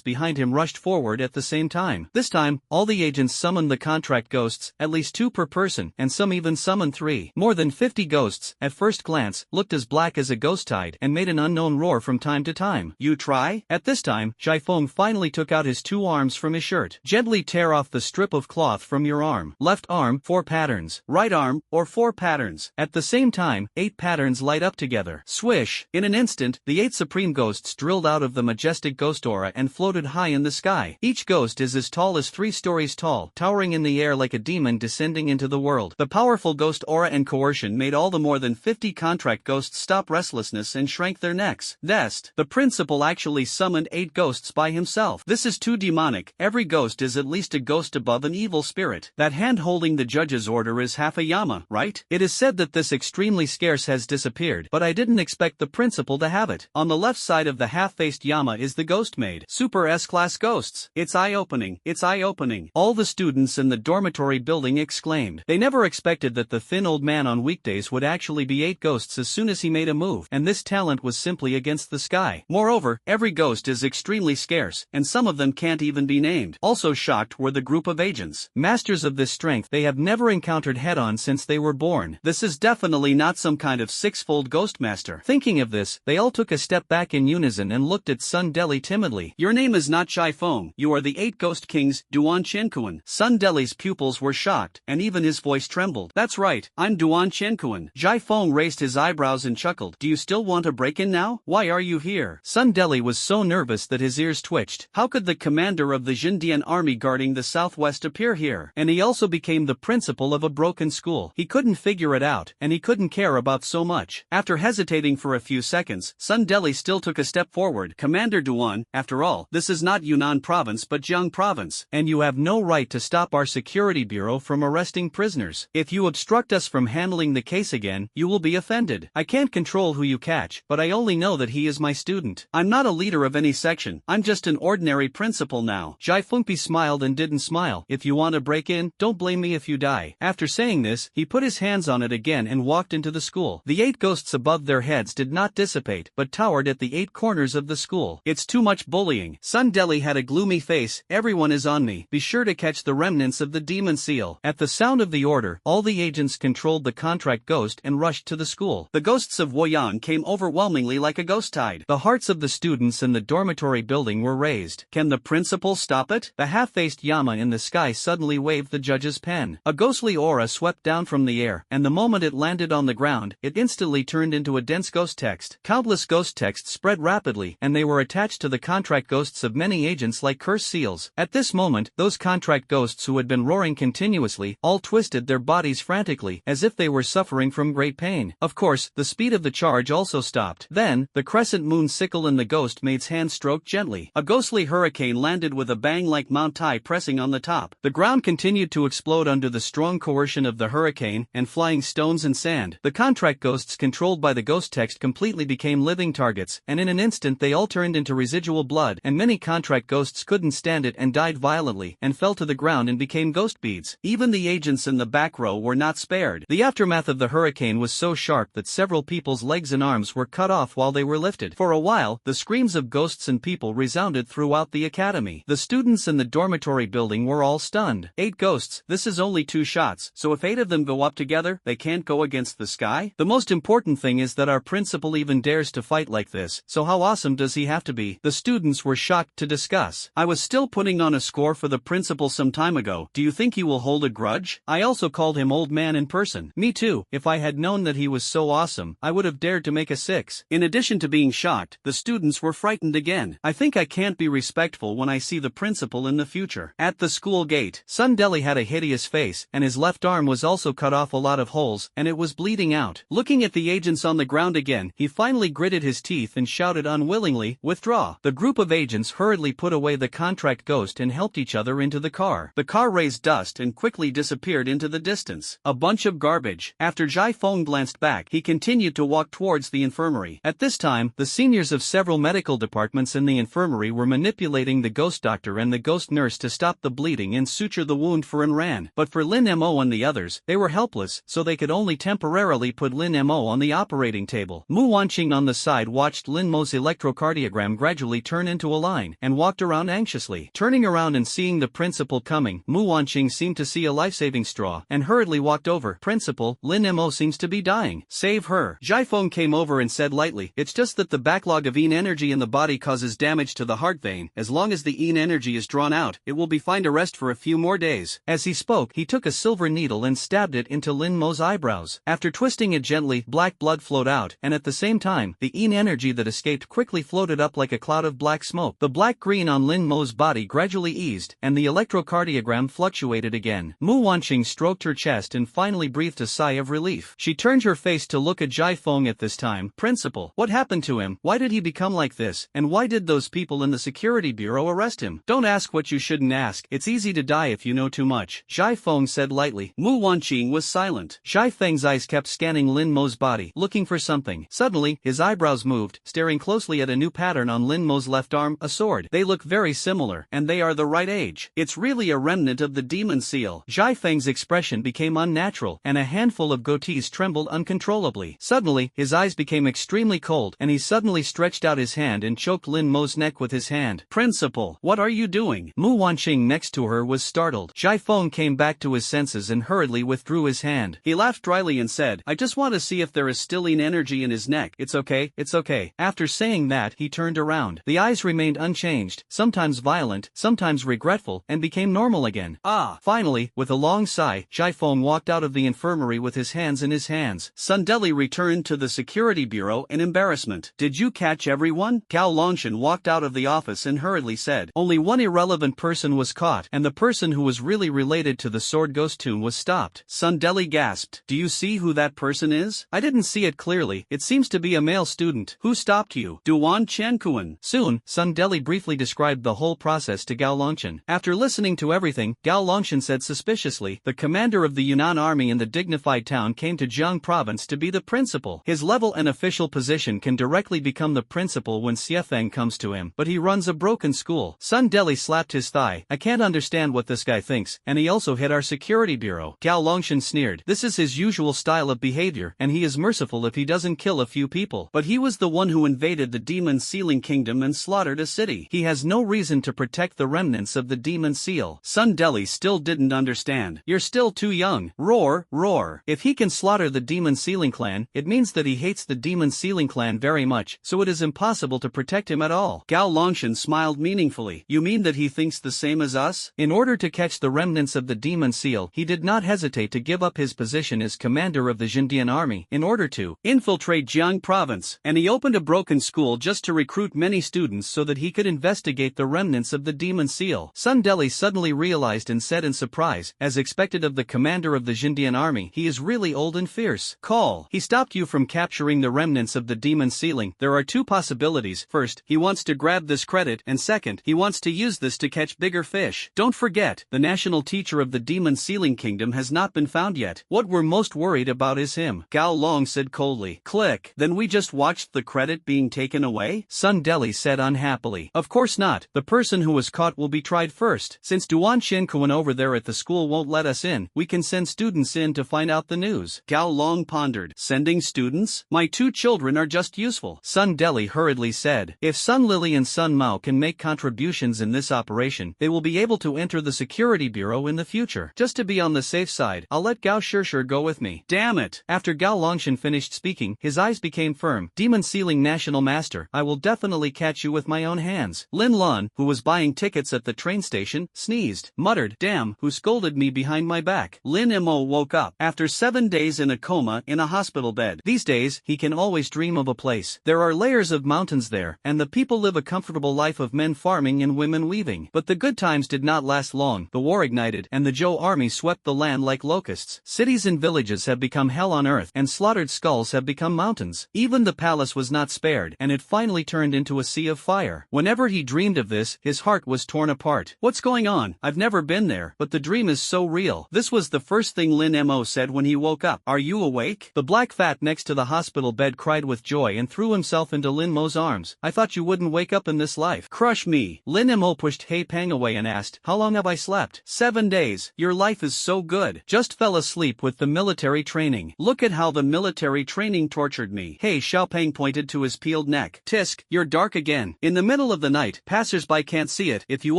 S1: behind him rushed forward at the same time. This time, all the agents summoned the contract ghosts, at least 2 per person, and some even summoned 3. More than 50 ghosts, at first glance, looked as black as a ghost tide, and made an unknown roar from time to time. You try? At this time, Zhai Feng finally took out his 2 arms from his shirt. Gently tear off the strip of cloth from your arm. Left arm, 4 patterns. Right arm, or 4 patterns. At the same time, 8 patterns light up together. Swish! In an instant, the 8 supreme ghosts drilled out of the majestic ghost aura and floated high in the sky. Each ghost is as tall as 3 stories tall, towering in the air like a demon descending into the world. The powerful ghost aura and coercion made all the more than 50 contract ghosts stop restlessness and shrank their necks. Dest, the principal actually summoned 8 ghosts by himself. This is too demonic. Every ghost is at least a ghost above an evil spirit. That hand holding the judge's order is half a yama, right? It is said that this extremely scarce has disappeared, but I didn't expect the principal to have it. On the left side of the half-faced yama is the ghost maid. Super S-class ghosts. It's eye-opening. It's eye-opening. All the students in the dormitory building exclaimed. They never expected that the thin old man on weekdays would actually be 8 ghosts as soon as he made a move, and this talent was simply against the sky. Moreover, every ghost is extremely scarce, and some of them can't even be named. Also shocked were the group of agents. Masters of this strength they have never encountered head-on since they were born. This is definitely not some kind of 6-fold ghost master. Thinking of this, they all took a step back in unison and looked at Sundeli timidly. Your name is not Zhai Feng. You are the 8 ghost kings, Duan Qiankuan. Sundeli's pupils were shocked, and even his voice trembled. That's right, I'm Duan Qiankuan. Zhai Feng raised his eyebrows and chuckled. Do you still want to break in now? Why are you here? Sundeli was so nervous that his ears twitched. How could the commander of the Xindian army guarding the southwest appear here? And he also became the principal of a broken school. He couldn't figure it out, and he couldn't care about so much. After hesitating for a few seconds, Sun Deli still took a step forward. Commander Duan, after all, this is not Yunnan province but Jiang province, and you have no right to stop our security bureau from arresting prisoners. If you obstruct us from handling the case again, you will be offended. I can't control who you catch, but I only know that he is my student. I'm not a leader of any section, I'm just an ordinary principal now. Jai Fengpi smiled and didn't smile. If you want to break in, don't blame me if you die. After saying this, he put his hands on it again and walked into the school. The 8 ghosts above their heads did not dissipate, but towered at the 8 corners of the school. It's too much bullying. Sun Deli had a gloomy face. Everyone is on me. Be sure to catch the remnants of the demon seal. At the sound of the order, all the agents controlled the contract ghost and rushed to the school. The ghosts of Woyan came overwhelmingly like a ghost tide. The hearts of the students in the dormitory building were raised. Can the principal stop it? The half-faced Yama in the sky suddenly waved the judge's pen. A ghostly aura swept down from the air, and the moment it landed on the ground, it instantly turned into a dense ghost text. Countless ghost texts spread rapidly, and they were attached to the contract ghosts of many agents like curse seals. At this moment, those contract ghosts who had been roaring continuously, all twisted their bodies frantically, as if they were suffering from great pain. Of course, the speed of the charge also stopped. Then, the crescent moon sickle in the ghost maid's hand stroked gently. A ghostly hurricane landed with a bang like Mount Tai pressing on the top. The ground continued to explode under the strong coercion of the hurricane, and flying stones and sand. The contract ghosts controlled by the ghost text completely became living targets, and in an instant they all turned into residual blood, and many contract ghosts couldn't stand it and died violently, and fell to the ground and became ghost beads. Even the agents in the back row were not spared. The aftermath of the hurricane was so sharp that several people's legs and arms were cut off while they were lifted. For a while, the screams of ghosts and people resounded throughout the academy. The students in the dormitory building were all stunned. 8 ghosts, this is only 2 shots, so if 8 of them go up together, they can't go against the sky? The most important thing is that our principal even dares to fight like this, so how awesome does he have to be? The students were shocked to discuss. I was still putting on a score for the principal some time ago. Do you think he will hold a grudge? I also called him old man in person. Me too. If I had known that he was so awesome, I would have dared to make a 6. In addition to being shocked, the students were frightened again. I think I can't be respectful when I see the principal in the future. At the school gate, Sun Deli had a hideous face, and his left arm was also cut off a lot of holes, and it was bleeding out. Looking at the agents on the ground again, he finally gritted his teeth and shouted unwillingly, "Withdraw." The group of agents hurriedly put away the contract ghost and helped each other into the car. The car raised dust and quickly disappeared into the distance. A bunch of garbage. After Jai Feng glanced back, he continued to walk towards the infirmary. At this time, the seniors of several medical departments in the infirmary were manipulating the ghost doctor and the ghost nurse to stop the bleeding and suture the wound for Ran. But for Lin Mo and the others, they were helpless, so they could only temporarily put Lin Mo on the operating table. Mu Wanqing on the side watched Lin Mo's electrocardiogram gradually turn into a line, and walked around anxiously. Turning around and seeing the principal coming, Mu Wanqing seemed to see a life-saving straw, and hurriedly walked over. "Principal, Lin Mo seems to be dying. Save her." Jai Feng came over and said lightly, "It's just that the backlog of yin energy in the body causes damage to the heart vein. As long as the yin energy is drawn out, it will be fine to rest for a few more days." As he spoke, he took a silver needle and stabbed it into Lin Mo's eyebrows. After twisting it gently, black blood flowed out, and at the same time, the yin energy that escaped quickly floated up like a cloud of black smoke. The black-green on Lin Mo's body gradually eased, and the electrocardiogram fluctuated again. Mu Wanqing stroked her chest and finally breathed a sigh of relief. She turned her face to look at Jai Feng at this time. "Principal, what happened to him? Why did he become like this? And why did those people in the security bureau arrest him?" "Don't ask what you shouldn't ask. It's easy to die if you know too much," Jai Feng said lightly. Mu Wanqing was silent. Jai Feng's eyes kept scanning Lin Mo's body, looking for something. Suddenly, his eyebrows moved, staring closely at a new pattern on Lin Mo's left arm, a sword. "They look very similar, and they are the right age. It's really a remnant of the demon seal." Jai Feng's expression became unnatural, and a handful of goatees trembled uncontrollably. Suddenly, his eyes became extremely cold, and he suddenly stretched out his hand and choked Lin Mo's neck with his hand. "Principal, what are you doing?" Mu Wanqing next to her was startled. Jai Feng came back to his senses and hurriedly withdrew his hand. He laughed dryly and said, "I just want to see if there is still energy in his neck. It's okay, it's okay." After saying that, he turned around. The eyes remained unchanged, sometimes violent, sometimes regretful, and became normal again. Finally, with a long sigh, Jai Feng walked out of the infirmary with his hands in his hands. Sun Deli returned to the security bureau in embarrassment. "Did you catch everyone?" Cao Longshan walked out of the office and hurriedly said. Only one irrelevant person was caught, and the person who was really related to the sword ghost tomb was stopped. Sun Deli gasped. "Do you see see who that person is? I didn't see it clearly. It seems to be a male student. Who stopped you? Duan Qiankuan. Soon, Sun Deli briefly described the whole process to Gao Longshan. After listening to everything, Gao Longshan said suspiciously, the commander of the Yunnan army in the dignified town came to Jiang province to be the principal. His level and official position can directly become the principal when Xiefeng comes to him, but he runs a broken school. Sun Deli slapped his thigh. I can't understand what this guy thinks, and he also hit our security bureau. Gao Longshan sneered. This is his usual style of behavior, and he is merciful if he doesn't kill a few people. But he was the one who invaded the demon sealing kingdom and slaughtered a city. He has no reason to protect the remnants of the demon seal. Sun Deli still didn't understand. You're still too young. Roar, roar. If he can slaughter the demon sealing clan, it means that he hates the demon sealing clan very much, so it is impossible to protect him at all. Gao Longshan smiled meaningfully. You mean that he thinks the same as us? In order to catch the remnants of the demon seal, he did not hesitate to give up his position as commander of the Jindian army in order to infiltrate Jiang province, and he opened a broken school just to recruit many students so that he could investigate the remnants of the demon seal. Sun Deli suddenly realized and said in surprise, as expected of the commander of the Jindian army, he is really old and fierce. Call. He stopped you from capturing the remnants of the demon sealing. There are two possibilities. First, he wants to grab this credit, and second, he wants to use this to catch bigger fish. Don't forget, the national teacher of the demon sealing kingdom has not been found yet. What we're most worried about is him. Gao Long said coldly. Click. Then we just watched the credit being taken away? Sun Deli said unhappily. Of course not. The person who was caught will be tried first. Since Duan Qiankuan over there at the school won't let us in, we can send students in to find out the news. Gao Long pondered. Sending students? My two children are just useful. Sun Deli hurriedly said. If Sun Lily and Sun Mao can make contributions in this operation, they will be able to enter the security bureau in the future. Just to be on the safe side, I'll let Gao Shishir go with me. Damn it! After Gao Longshan finished speaking, his eyes became firm. Demon Sealing National Master, I will definitely catch you with my own hands. Lin Lun, who was buying tickets at the train station, sneezed, muttered, damn, who scolded me behind my back. Lin Mo woke up after 7 days in a coma in a hospital bed. These days, he can always dream of a place. There are layers of mountains there, and the people live a comfortable life of men farming and women weaving. But the good times did not last long. The war ignited, and the Zhou army swept the land like locusts. Cities and villages have become hell on earth, and slaughtered skulls have become mountains. Even the palace was not spared, and it finally turned into a sea of fire. Whenever he dreamed of this, his heart was torn apart. What's going on? I've never been there, but the dream is so real. This was the first thing Lin Mo said when he woke up. Are you awake? The black fat next to the hospital bed cried with joy and threw himself into Lin Mo's arms. I thought you wouldn't wake up in this life. Crush me. Lin Mo pushed He Pang away and asked, how long have I slept? 7 days. Your life is so good. Just fell asleep with the military training. Look at how the military training tortured me. He Xiaopeng pointed to his peeled neck. Tisk, you're dark again. In the middle of the night, passersby can't see it. If you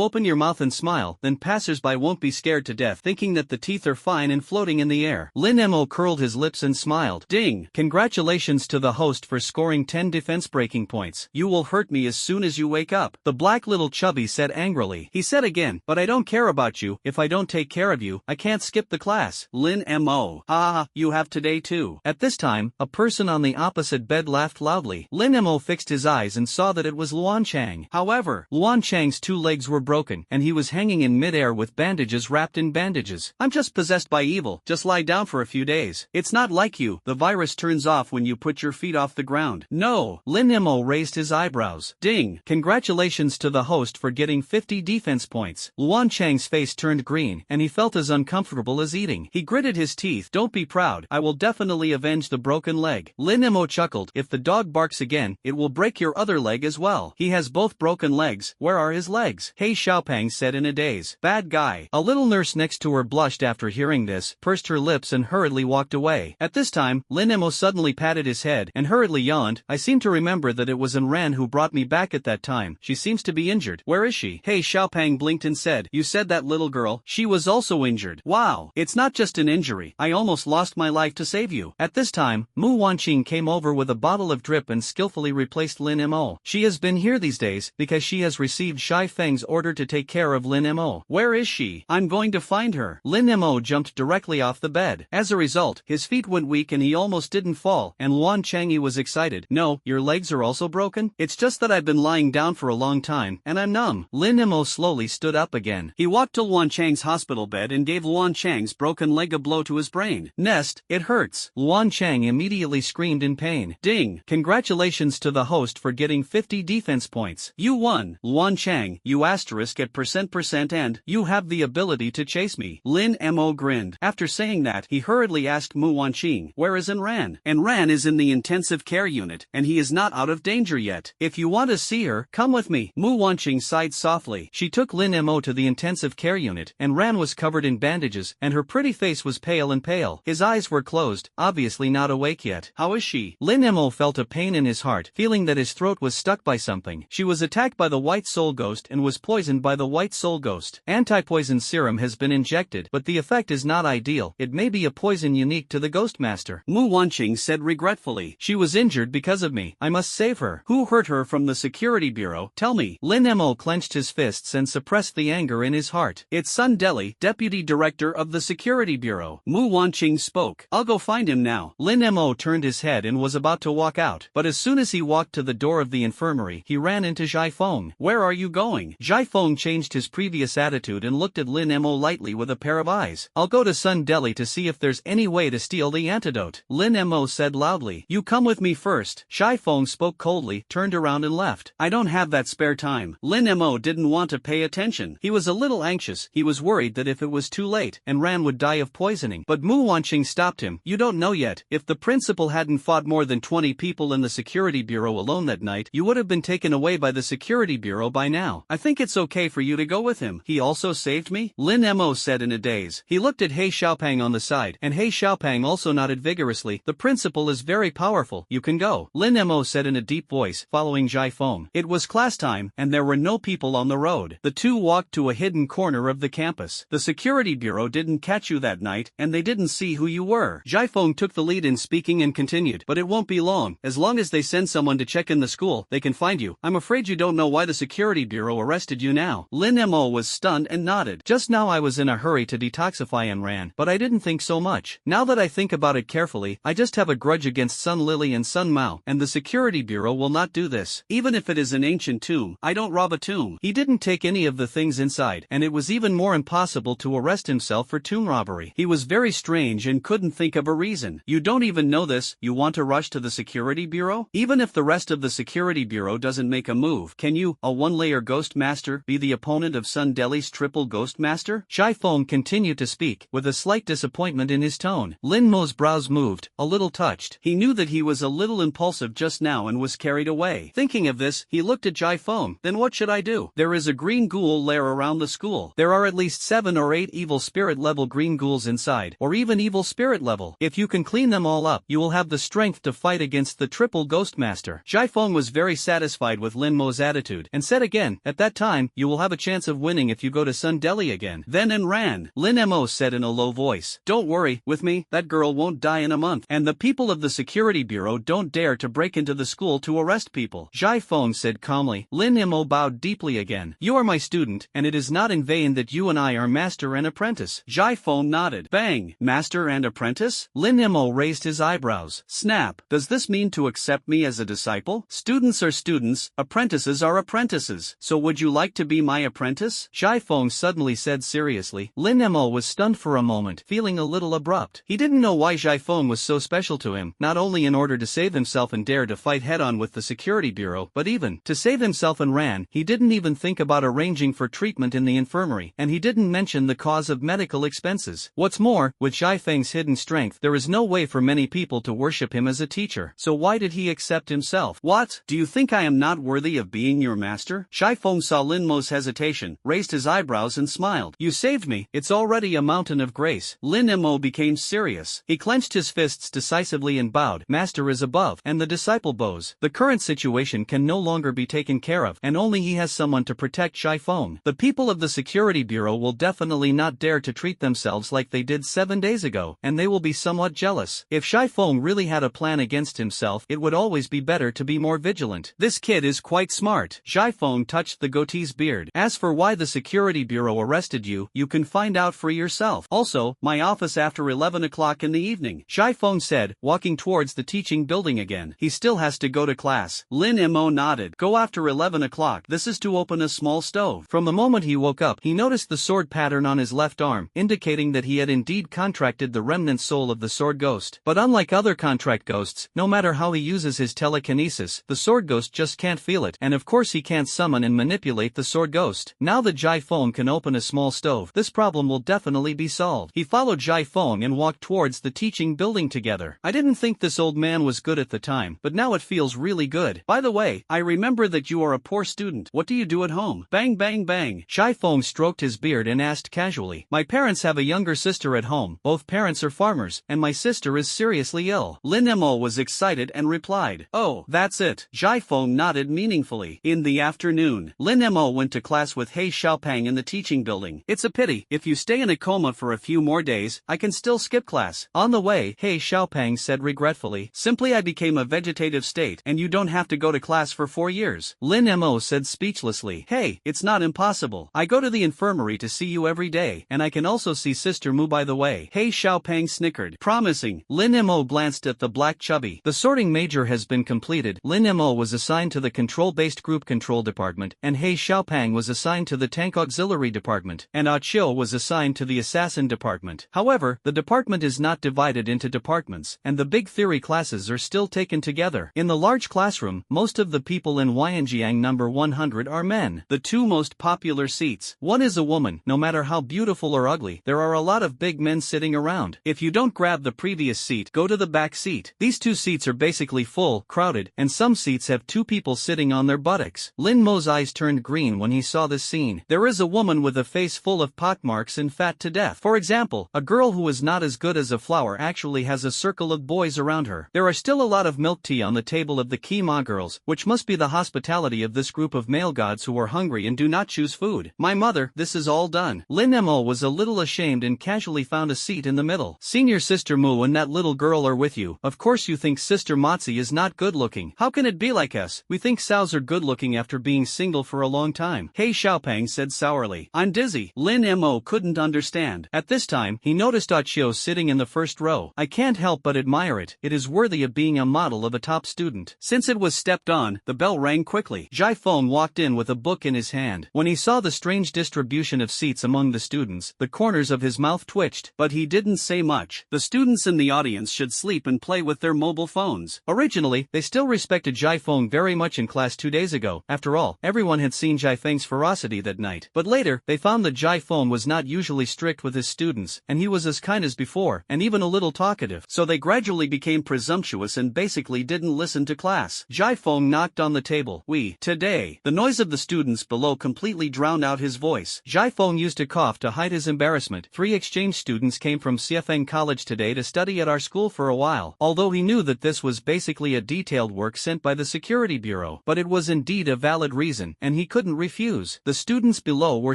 S1: open your mouth and smile, then passersby won't be scared to death, thinking that the teeth are fine and floating in the air. Lin Mo curled his lips and smiled. Ding! Congratulations to the host for scoring 10 defense breaking points. You will hurt me as soon as you wake up. The black little chubby said angrily. He said again, but I don't care about you. If I don't take care of you, I can't skip the class. Lin Mo. Ah, you have today too. At this time, a person on the opposite bed laughed loudly. Lin Mo fixed his eyes and saw that it was Luan Chang. However, Luan Chang's 2 legs were broken, and he was hanging in midair with bandages wrapped in bandages. I'm just possessed by evil. Just lie down for a few days. It's not like you. The virus turns off when you put your feet off the ground. No. Lin Mo raised his eyebrows. Ding. Congratulations to the host for getting 50 defense points. Luan Chang's face turned green, and he felt as uncomfortable as eating. He gritted his teeth. Don't be proud. I will definitely avenge the broken leg. Lin Mo chuckled. If the dog barks again, it will break your other leg as well. He has both broken legs. Where are his legs? He Xiaopeng said in a daze. Bad guy. A little nurse next to her blushed after hearing this, pursed her lips and hurriedly walked away. At this time, Lin Mo suddenly patted his head and hurriedly yawned. I seem to remember that it was Ran who brought me back at that time. She seems to be injured. Where is she? He Xiaopeng blinked and said, you said that little girl, she was also injured. Wow. It's not just an injury. I almost lost my life to save you. At this time, Mu Wanqing came over with a bottle of drip and skillfully replaced Lin Mo. She has been here these days because she has received Shai Feng's order to take care of Lin Mo. Where is she? I'm going to find her. Lin Mo jumped directly off the bed. As a result, his feet went weak and he almost didn't fall, and Luan Changyi was excited. No, your legs are also broken? It's just that I've been lying down for a long time, and I'm numb. Lin Mo slowly stood up again. He walked to Luan Chang's hospital bed and gave Luan Chang's broken leg a blow to his brain. Nest. chest, it hurts. Luan Chang immediately screamed in pain. Ding! Congratulations to the host for getting 50 defense points. You won. Luan Chang, you asterisk at %% and you have the ability to chase me. Lin Mo grinned. After saying that, he hurriedly asked Mu Wanqing, where is Enran? Enran is in the intensive care unit, and he is not out of danger yet. If you want to see her, come with me. Mu Wanqing sighed softly. She took Lin Mo to the intensive care unit, and Ran was covered in bandages, and her pretty face was pale and pale. His eyes were closed, obviously not awake yet. How is she? Lin Mo felt a pain in his heart, feeling that his throat was stuck by something. She was attacked by the White Soul Ghost and was poisoned by the White Soul Ghost. Anti-poison serum has been injected, but the effect is not ideal. It may be a poison unique to the Ghost Master. Mu Wanqing said regretfully. She was injured because of me. I must save her. Who hurt her from the security bureau? Tell me. Lin Mo clenched his fists and suppressed the anger in his heart. It's Sun Deli, deputy director of the security bureau. Mu Wanqing spoke. I'll go find him now. Lin Mo turned his head and was about to walk out, but as soon as he walked to the door of the infirmary, he ran into Zhai Feng. Where are you going? Zhai Feng changed his previous attitude and looked at Lin Mo lightly with a pair of eyes. I'll go to Sun Deli to see if there's any way to steal the antidote. Lin Mo said loudly. You come with me first. Zhai Feng spoke coldly, turned around and left. I don't have that spare time. Lin Mo didn't want to pay attention. He was a little anxious. He was worried that if it was too late, Enran would die of poisoning. But Mu Wanqing stopped him. You don't know yet. If the principal hadn't fought more than 20 people in the security bureau alone that night, you would have been taken away by the security bureau by now. I think it's okay for you to go with him. He also saved me? Lin Mo said in a daze. He looked at He Xiaopeng on the side, and He Xiaopeng also nodded vigorously. The principal is very powerful. You can go. Lin Mo said in a deep voice, following Zhai Feng. It was class time, and there were no people on the road. The two walked to a hidden corner of the campus. The security bureau didn't catch you that night, and they didn't see who you were. Zhai Feng took the lead in speaking and continued. But it won't be long. As long as they send someone to check in the school, they can find you. I'm afraid you don't know why the security bureau arrested you now. Lin Mo was stunned and nodded. Just now I was in a hurry to detoxify Enran, but I didn't think so much. Now that I think about it carefully, I just have a grudge against Sun Lily and Sun Mao, and the security bureau will not do this. Even if it is an ancient tomb, I don't rob a tomb. He didn't take any of the things inside, and it was even more impossible to arrest himself for tomb robbery. He was very strange and couldn't think of a reason. You don't even know this, you want to rush to the security bureau? Even if the rest of the security bureau doesn't make a move, can you, a one-layer ghost master, be the opponent of Sun Deli's triple ghost master? Zhai Feng continued to speak, with a slight disappointment in his tone. Lin Mo's brows moved, a little touched. He knew that he was a little impulsive just now and was carried away. Thinking of this, he looked at Zhai Feng. Then what should I do? There is a green ghoul lair around the school. There are at least 7 or 8 evil spirit level green ghouls inside, or even evil spirit level. If you can clean them all up, you will have the strength to fight against the triple ghost master. Zhai Feng was very satisfied with Lin Mo's attitude, and said again, at that time, you will have a chance of winning if you go to Sun Deli again. Then Enran. Lin Mo said in a low voice. Don't worry, with me, that girl won't die in a month, and the people of the security bureau don't dare to break into the school to arrest people. Zhai Feng said calmly. Lin Mo bowed deeply again. You are my student, and it is not in vain that you and I are master and apprentice. Zhai Feng nodded. Bang! Master and apprentice? Lin Mo raised his eyebrows. Snap! Does this mean to accept me as a disciple? Students are students, apprentices are apprentices. So would you like to be my apprentice? Zhai Feng suddenly said seriously. Lin Mo was stunned for a moment, feeling a little abrupt. He didn't know why Zhai Feng was so special to him, not only in order to save himself and dare to fight head-on with the security bureau, but even to save himself and Ran. He didn't even think about arranging for treatment in the infirmary, and he didn't mention the cause of medical expenses. What's more, with Zhai Feng's hidden strength, there is no way for many people to worship him as a teacher. So why did he accept himself? What? Do you think I am not worthy of being your master? Zhai Feng saw Lin Mo's hesitation, raised his eyebrows and smiled. You saved me. It's already a mountain of grace. Lin Mo became serious. He clenched his fists decisively and bowed. Master is above, and the disciple bows. The current situation can no longer be taken care of, and only he has someone to protect Zhai Feng. The people of the security bureau will definitely not dare to treat themselves like they did 7 days ago, and they will be somewhat jealous. If Zhai Feng really had a plan against himself, it would always be better to be more vigilant. This kid is quite smart. Zhai Feng touched the goatee's beard. As for why the security bureau arrested you, you can find out for yourself. Also, my office after 11 o'clock in the evening. Zhai Feng said, walking towards the teaching building again. He still has to go to class. Lin Mo nodded. Go after 11 o'clock. This is to open a small stove. From the moment he woke up, he noticed the sword pattern on his left arm, indicating that he had indeed contracted the the remnant soul of the sword ghost. But unlike other contract ghosts, no matter how he uses his telekinesis, the sword ghost just can't feel it, and of course he can't summon and manipulate the sword ghost. Now that Jai Fong can open a small stove, this problem will definitely be solved. He followed Jai Fong and walked towards the teaching building together. I didn't think this old man was good at the time, but now it feels really good. By the way, I remember that you are a poor student. What do you do at home? Bang bang bang. Jai Fong stroked his beard and asked casually. My parents have a younger sister at home. Both parents are farmers, and my sister is seriously ill. Lin Mo was excited and replied. Oh, that's it. Jai Fong nodded meaningfully. In the afternoon, Lin Mo went to class with He Xiaopang in the teaching building. It's a pity. If you stay in a coma for a few more days, I can still skip class. On the way, He Xiaopang said regretfully. Simply I became a vegetative state, and you don't have to go to class for 4 years. Lin Mo said speechlessly. Hey, it's not impossible. I go to the infirmary to see you every day, and I can also see Sister Mu by the way. He Xiaopang snickered. Promising. Lin Mo glanced at the black chubby. The sorting major has been completed. Lin Mo was assigned to the control-based group control department, and He Xiaopang was assigned to the tank auxiliary department, and Ah Chiu was assigned to the assassin department. However, the department is not divided into departments, and the big theory classes are still taken together. In the large classroom, most of the people in Yanjiang number 100 are men. The two most popular seats. One is a woman. No matter how beautiful or ugly, there are a lot of big men sitting around. If you don't grab the previous seat, go to the back seat. These two seats are basically full, crowded, and some seats have two people sitting on their buttocks. Lin Mo's eyes turned green when he saw this scene. There is a woman with a face full of pockmarks and fat to death. For example, a girl who is not as good as a flower actually has a circle of boys around her. There are still a lot of milk tea on the table of the Kima girls, which must be the hospitality of this group of male gods who are hungry and do not choose food. My mother, this is all done. Lin Mo was a little ashamed and casually found a seat in the middle. Senior Sister Mu and that little girl are with you. Of course you think Sister Motzi is not good looking. How can it be like us? We think Saos are good looking after being single for a long time. He Xiaopang said sourly. I'm dizzy. Lin Mo couldn't understand. At this time, he noticed Ah Chiu sitting in the first row. I can't help but admire it. It is worthy of being a model of a top student. Since it was stepped on, the bell rang quickly. Jai Fong walked in with a book in his hand. When he saw the strange distribution of seats among the students, the corners of his mouth twitched, but he didn't say much. The students in the audience should sleep and play with their mobile phones. Originally, they still respected Jai Fong very much in class 2 days ago. After all, everyone had seen Jai Feng's ferocity that night. But later, they found that Jai Fong was not usually strict with his students, and he was as kind as before, and even a little talkative. So they gradually became presumptuous and basically didn't listen to class. Jai Fong knocked on the table. Today. The noise of the students below completely drowned out his voice. Jai Fong used to cough to hide his embarrassment. 3 exchange students came from CFN College today to study at our school for a while, although he knew that this was basically a detailed work sent by the security bureau. But it was indeed a valid reason, and he couldn't refuse. The students below were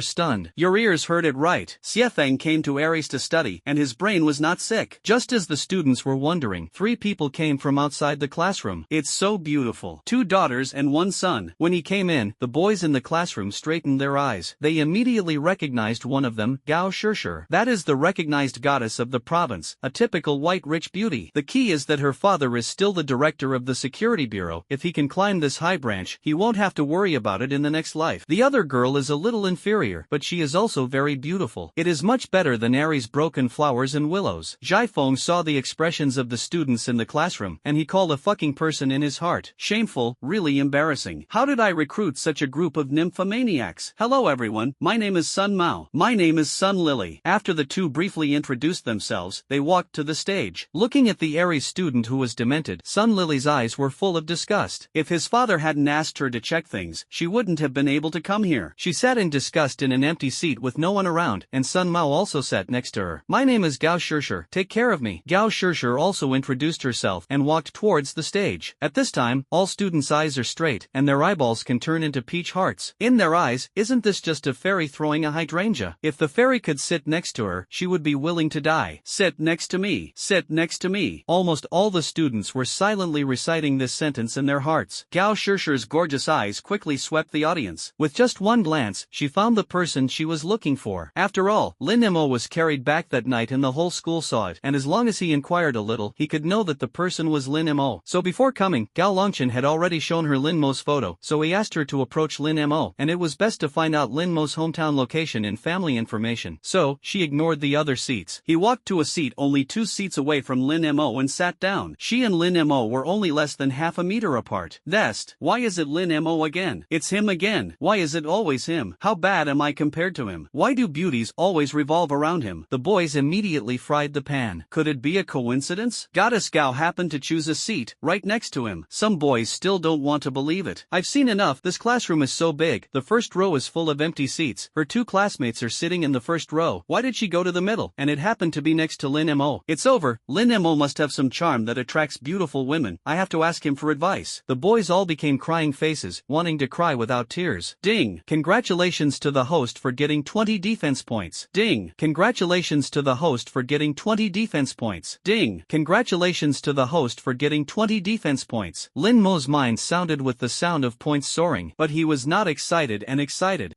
S1: stunned. Your ears heard it right. CFN came to Aries to study, and his brain was not sick. Just as the students were wondering, 3 people came from outside the classroom. It's so beautiful. 2 daughters and 1 son. When he came in, the boys in the classroom straightened their eyes. They immediately recognized one of them, Gao Shishir. That is the recognized goddess of the province, a typical white rich beauty. The key is that her father is still the director of the security bureau. If he can climb this high branch, he won't have to worry about it in the next life. The other girl is a little inferior, but she is also very beautiful. It is much better than Aries' broken flowers and willows. Jai Fong saw the expressions of the students in the classroom, and he called a fucking person in his heart. Shameful, really embarrassing. How did I recruit such a group of nymphomaniacs? Hello everyone, my name is Sun Mao. My name is Sun Lily. After the two briefly introduced themselves, they walked to the stage. Looking at the Aries student who was demented, Sun Lily's eyes were full of disgust. If his father hadn't asked her to check things, she wouldn't have been able to come here. She sat in disgust in an empty seat with no one around, and Sun Mao also sat next to her. My name is Gao Shishir. Take care of me. Gao Shishir also introduced herself and walked towards the stage. At this time, all students' eyes are straight, and their eyeballs can turn into peach hearts. In their eyes, isn't this just a fairy throwing a hydrangea? If the fairy could sit next to her, she would be willing to die. Sit next to me. Sit next to me. Almost all the students were silently reciting this sentence in their hearts. Gao Shishir's gorgeous eyes quickly swept the audience. With just one glance, she found the person she was looking for. After all, Lin Mo was carried back that night and the whole school saw it, and as long as he inquired a little, he could know that the person was Lin Mo. So before coming, Gao Longchen had already shown her Lin Mo's photo, so he asked her to approach Lin Mo, and it was best to find out Lin Mo's hometown location and family information. So, she ignored the other seats. He walked walked to a seat only 2 seats away from Lin Mo and sat down. She and Lin Mo were only less than half a meter apart. Dest. Why is it Lin Mo again? It's him again. Why is it always him? How bad am I compared to him? Why do beauties always revolve around him? The boys immediately fried the pan. Could it be a coincidence? Goddess Gao happened to choose a seat right next to him. Some boys still don't want to believe it. I've seen enough. This classroom is so big. The first row is full of empty seats. Her 2 classmates are sitting in the first row. Why did she go to the middle? And it happened to be next to Lin Mo. It's over. Lin Mo must have some charm that attracts beautiful women. I have to ask him for advice. The boys all became crying faces, wanting to cry without tears. Ding! Congratulations to the host for getting 20 defense points. Ding! Congratulations to the host for getting 20 defense points. Ding! Congratulations to the host for getting 20 defense points. Lin Mo's mind sounded with the sound of points soaring, but he was not excited.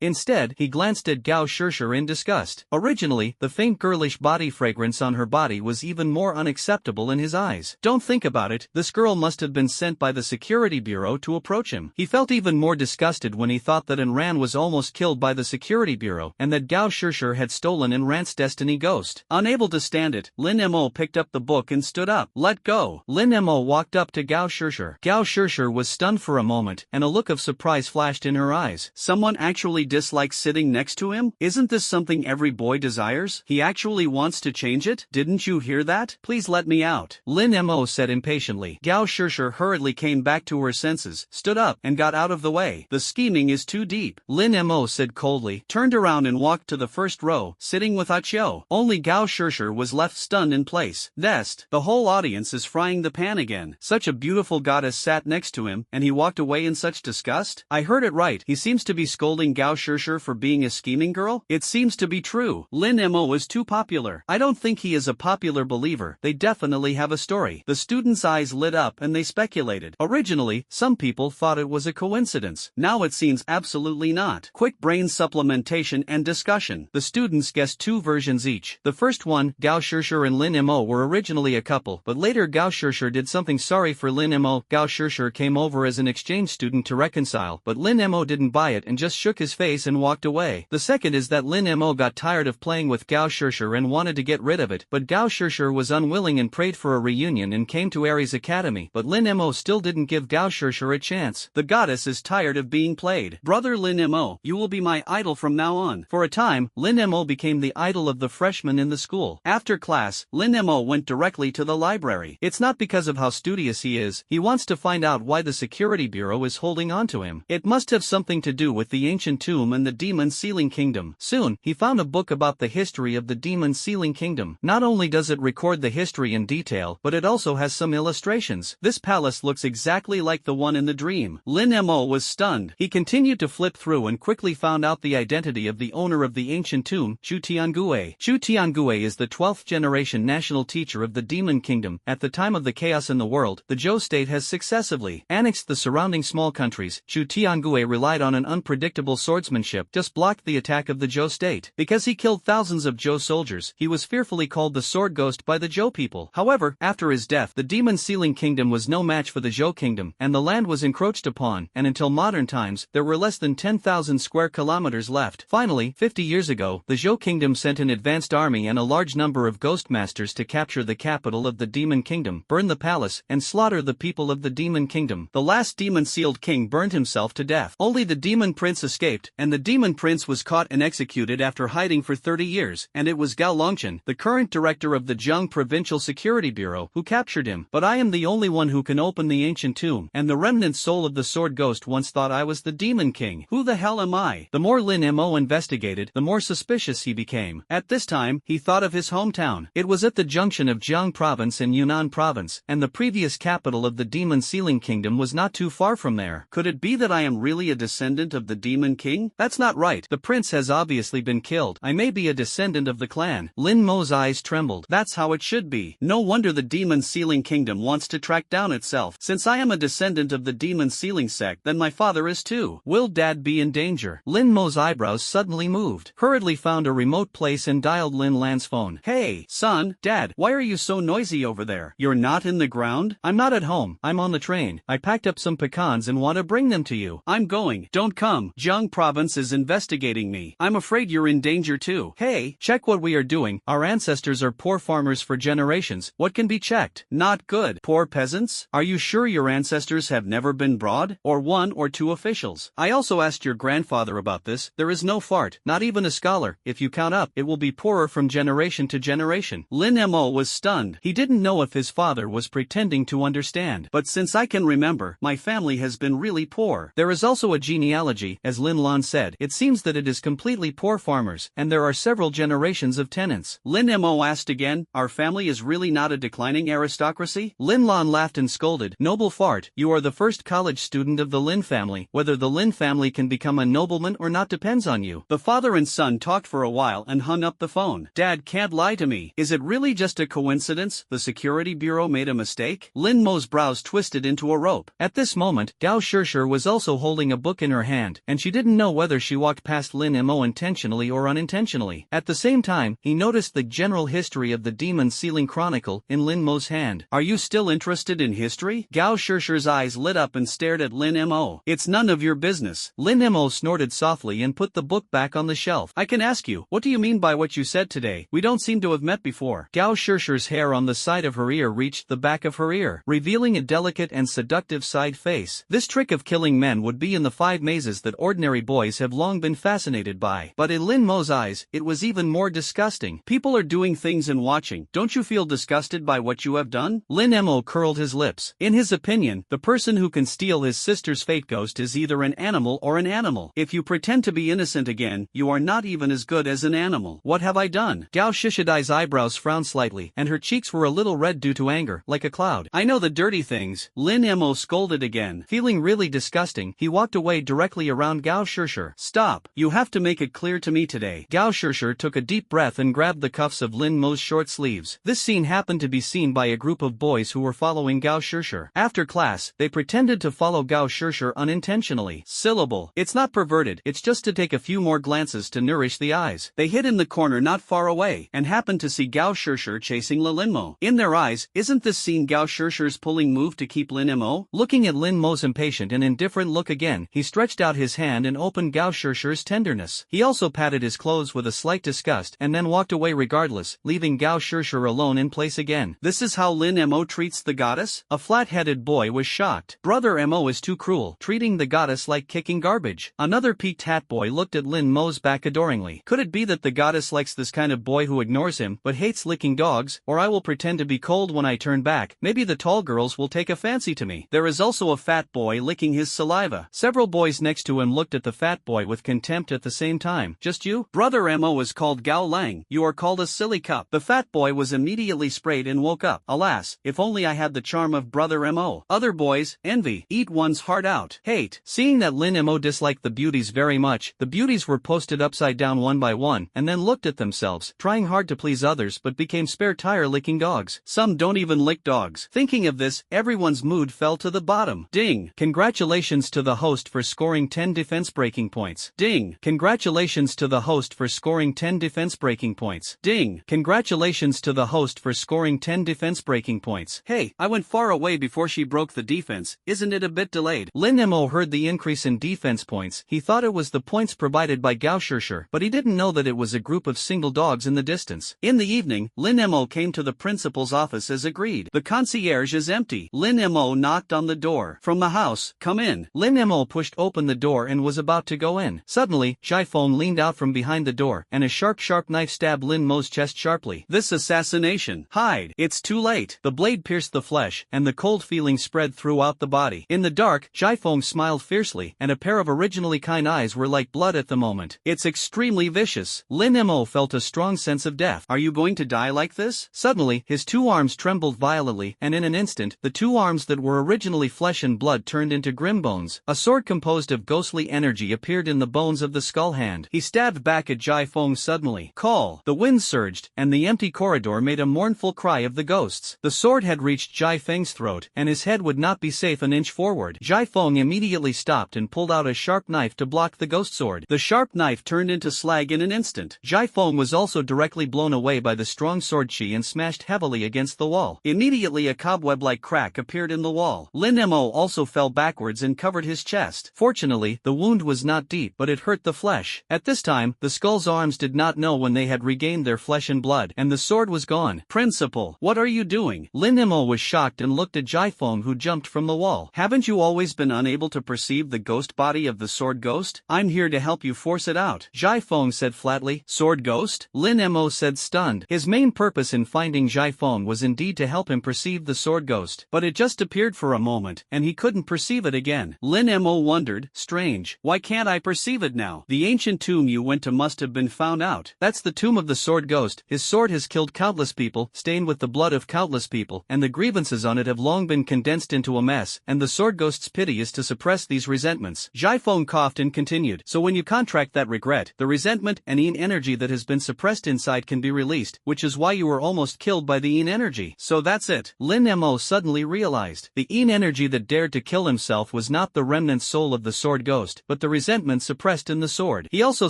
S1: Instead, he glanced at Gao Shishir in disgust. Originally, the faint girlish body fragrance on her body was even more unacceptable in his eyes. Don't think about it, this girl must have been sent by the security bureau to approach him. He felt even more disgusted when he thought that Enran was almost killed by the security bureau, and that Gao Shishir had stolen Enran's destiny ghost. Unable to stand it, Lin Mo picked up the book and stood up. Let go. Lin Mo walked up to Gao Shishir. Gao Shishir was stunned for a moment, and a look of surprise flashed in her eyes. Someone actually dislikes sitting next to him? Isn't this something every boy desires? He actually wants to change it? Didn't you hear that? Please let me out. Lin Mo said impatiently. Gao Shishir hurriedly came back to her senses, stood up, and got out of the way. The scheming is too deep. Lin Mo said coldly, turned around and walked to the first row, sitting with Achio. Only Gao Shishir was left stunned in place. Dest. The whole audience is frying the pan again. Such a beautiful goddess sat next to him, and he walked away in such disgust? I heard it right. He seems to be scolding Gao Shishir for being a scheming girl? It seems to be true. Lin Mo is too popular. I don't think he is a popular believer. They definitely have a story. The students' eyes lit up and they speculated. Originally, some people thought it was a coincidence. Now it seems absolutely not. Quick brain supplementation and discussion. The students guessed 2 versions each. The first one, Gao Shishir and Lin Mo were originally a couple, but later Gao Shishir did something sorry for Lin Mo. Gao Shishir came over as an exchange student to reconcile, but Lin Mo didn't buy it and just shook his face and walked away. The second is that Lin Mo got tired of playing with Gao Shishir and wanted to get rid of it, but Gao Shishir was unwilling and prayed for a reunion and came to Aries Academy, but Lin Mo still didn't give Gao Shishir a chance. The goddess is tired of being played. Brother Lin Mo, you will be my idol from now on. For a time, Lin Mo became the idol of the freshmen in the school. After class, Lin Mo went directly to the library. It's not because of how studious he is. He wants to find out why the security bureau is holding on to him. It must have something to do with the ancient tomb and the demon sealing kingdom. Soon, he found a book about the history of the demon sealing kingdom. Not only does it record the history in detail, but it also has some illustrations. This palace looks exactly like the one in the dream. Lin Mo was stunned. He continued to flip through and quickly found out the identity of the owner of the ancient tomb, Chu Tiangue. Chu Tiangue is the 12th generation national teacher of the demon kingdom. At the time of the chaos in the world, the Zhou state has successively annexed the surrounding small countries. Chu Tiangue relied on an unpredictable swordsmanship, just blocked the attack of the Zhou state. Because he killed thousands of Zhou soldiers, he was fearfully called the sword ghost by the Zhou people. However, after his death, the demon sealing kingdom was no match for the Zhou kingdom, and the land was encroached upon, and until modern times, there were less than 10,000 square kilometers left. Finally, 50 years ago, the Zhou kingdom sent an advanced army and a large number of ghost masters to capture the capital of the demon kingdom, burn the palace, and slaughter the people of the demon kingdom. The last demon-sealed king burned himself to death. Only the demon prince escaped, and the demon prince was caught and executed after hiding for 30 years, and it was Gao Longchen, the current director of the Zheng Provincial Security Bureau, who captured him. But I am the only one who can open the ancient tomb, and the remnant soul of the sword ghost once thought I was the demon king. Who the hell am I? The more Lin Mo investigated, the more suspicious he became. At this time, he thought of his hometown. It was at the junction of Jiang Province and Yunnan Province, and the previous capital of the demon sealing kingdom was not too far from there. Could it be that I am really a descendant of the demon king? That's not right. The prince has obviously been killed. I may be a descendant of the clan. Lin Mo's eyes trembled. That's how it should be. No wonder the demon sealing kingdom wants to track down itself. Since I am a descendant of the demon sealing sect, then my father is too. Will Dad be in danger? Lin Mo's eyebrows suddenly moved. Hurriedly found a remote place and dialed Lin Lan's phone. Hey, son, Dad, why are you so noisy over there? You're not in the ground? I'm not at home. I'm on the train. I packed up some pecans and want to bring them to you. I'm going. Don't come. Jiang Province is investigating me. I'm afraid you're in danger too. Hey, check what we are doing. Our ancestors are poor farmers for generations. What can be checked? Not good. Poor peasants? Are you sure your ancestors have never been broad? Or one or two officials? I also asked your grandfather about this. There is no fart, not even a scholar. If you count up, it will be poorer from generation to generation. Lin Mo was stunned. He didn't know if his father was pretending to understand. But since I can remember, my family has been really poor. There is also a genealogy, as Lin Lan said. It seems that it is completely poor farmers, and there are several generations of tenants. Lin Mo asked again, our family is really not a declining aristocracy? Lin Lan laughed and scolded, noble fart, you are the first college student of the Lin family. Whether the Lin family can become a nobleman or not depends on you. The father and son talked for a while and hung up the phone. Dad can't lie to me. Is it really just a coincidence? The security bureau made a mistake? Lin Mo's brows twisted into a rope. At this moment, Gao Shishir was also holding a book in her hand, and she didn't know whether she walked past Lin Mo intentionally or unintentionally. At the same time, he noticed the general history of the Demon Sealing Chronicle in Lin Mo's hand. Are you still interested in history? Gao Shishir's eyes lit up and stared at Lin Mo. It's none of your business. Lin Mo snorted softly and put the book back on the shelf. I can ask you, what do you mean by what you said today? We don't seem to have met before. Gao Shishir's hair on the side of her ear reached the back of her ear, revealing a delicate and seductive side face. This trick of killing men would be in the 5 mazes that ordinary boys have long been fascinated by. But in Lin Mo's eyes, it was even more disgusting. People are doing things and watching. Don't you feel disgusted by what you have done? Lin Mo curled his lips. In his opinion, the person who can steal his sister's fate ghost is either an animal or an animal. If you pretend to be innocent again, you are not even as good as an animal. What have I done? Gao Shishidai's eyebrows frowned slightly, and her cheeks were a little red due to anger, like a cloud. I know the dirty things. Lin Mo scolded again. Feeling really disgusting, he walked away directly around Gao Shishir. Stop. You have to make it clear to me today. Gao Shishir took a deep breath and grabbed the cuffs of Lin Mo's short sleeves. This scene happened to be seen by a group of boys who were following Gao Shishir. After class, they pretended to follow Gao Shishir unintentionally. Syllable. It's not perverted, it's just to take a few more glances to nourish the eyes. They hid in the corner not far away, and happened to see Gao Shishir chasing Lin Mo. In their eyes, isn't this scene Gao Shishir's pulling move to keep Lin Mo? Looking at Lin Mo's impatient and indifferent look again, he stretched out his hand and opened Gao Shishir's tenderness. He also patted his clothes with a slight disgust and then walked away regardless, leaving Gao Shishir alone in place again. This is how Lin Mo treats the goddess? A flat-headed boy was shocked. Brother Mo is too cruel, treating the goddess like kicking garbage. Another peaked hat boy looked at Lin Mo's back adoringly. Could it be that the goddess likes this kind of boy who ignores him but hates licking dogs? Or I will pretend to be cold when I turn back. Maybe the tall girls will take a fancy to me. There is also a fat boy licking his saliva. Several boys next to him looked at the fat boy with contempt at the same time. Just you? Brother Mo is called Gao Lang. You are called a silly cup. The fat boy was immediately sprayed and woke up. Alas, if only I had the charm of Brother Mo. Other boys, envy, eat one's heart out. Hate. Seeing that Lin Mo disliked the beauties very much, the beauties were posted upside down one by one, and then looked at themselves, trying hard to please others but became spare tire licking dogs. Some don't even lick dogs. Thinking of this, everyone's mood fell to the bottom. Ding. Congratulations to the host for scoring 10 defense breaking points. Ding. Congratulations to the host for scoring 10 defense breaking points. Ding. Congratulations to the host for scoring 10 defense breaking points. Hey, I went far away before she broke the defense. Isn't it a bit delayed? Lin Mo heard the increase in defense points. He thought it was the points provided by Gao Shishir, but he didn't know that it was a group of single dogs in the distance. In the evening, Lin Mo came to the principal's office as agreed. The concierge is empty. Lin Mo knocked on the door. From the house, come in. Lin Mo pushed open the door and was about to go in. Suddenly, Jai Feng leaned out from behind the door, and a sharp knife stabbed Lin Mo's chest sharply. This assassination. Hide. It's too late. The blade pierced the flesh, and the cold feeling spread throughout the body. In the dark, Jai Feng smiled fiercely, and a pair of originally kind eyes were like blood at the moment. It's extremely vicious. Lin Mo felt a strong sense of death. Are you going to die like this? Suddenly, his 2 arms trembled violently, and in an instant, the 2 arms that were originally flesh and blood turned into grim bones. A sword composed of ghostly energy appeared in the bones of the skull hand. He stabbed back at Jai Feng suddenly. Call. The wind surged, and the empty corridor made a mournful cry of the ghosts. The sword had reached Jai Feng's throat, and his head would not be safe an inch forward. Jai Feng immediately stopped and pulled out a sharp knife to block the ghost sword. The sharp knife turned into slag in an instant. Jai Feng was also directly blown away by the strong sword chi and smashed heavily against the wall. Immediately a cobweb-like crack appeared in the wall. Lin Mo also fell backwards and covered his chest. Fortunately, the wound was not deep, but it hurt the flesh. At this time, the skull's arms did not know when they had regained their flesh and blood, and the sword was gone. Principal, what are you doing? Lin Mo was shocked and looked at Jaifeng, who jumped from the wall. Haven't you always been unable to perceive the ghost body of the sword ghost? I'm here to help you force it out, Jaifeng said flatly. Sword ghost? Lin Mo said, stunned. His main purpose in finding Jaifeng was indeed to help him perceive the sword ghost, but it just appeared for a moment, and he couldn't perceive it again. Lin Mo wondered, strange, why can't I perceive it now? The ancient tomb you went to must have been found out. That's the tomb of the sword ghost. His sword has killed countless people, stained with the blood of countless people, and the grievances on it have long been condensed into a mess, and the sword ghost's pity is to suppress these resentments. Jaifeng coughed and continued. So when you contract that regret, the resentment and yin energy that has been suppressed inside can be released, which is why you were almost killed by the yin energy. So that's it. Lin Mo suddenly realized. The yin energy that dared to kill himself was not the remnant soul of the sword ghost, but the resentment suppressed in the sword. He also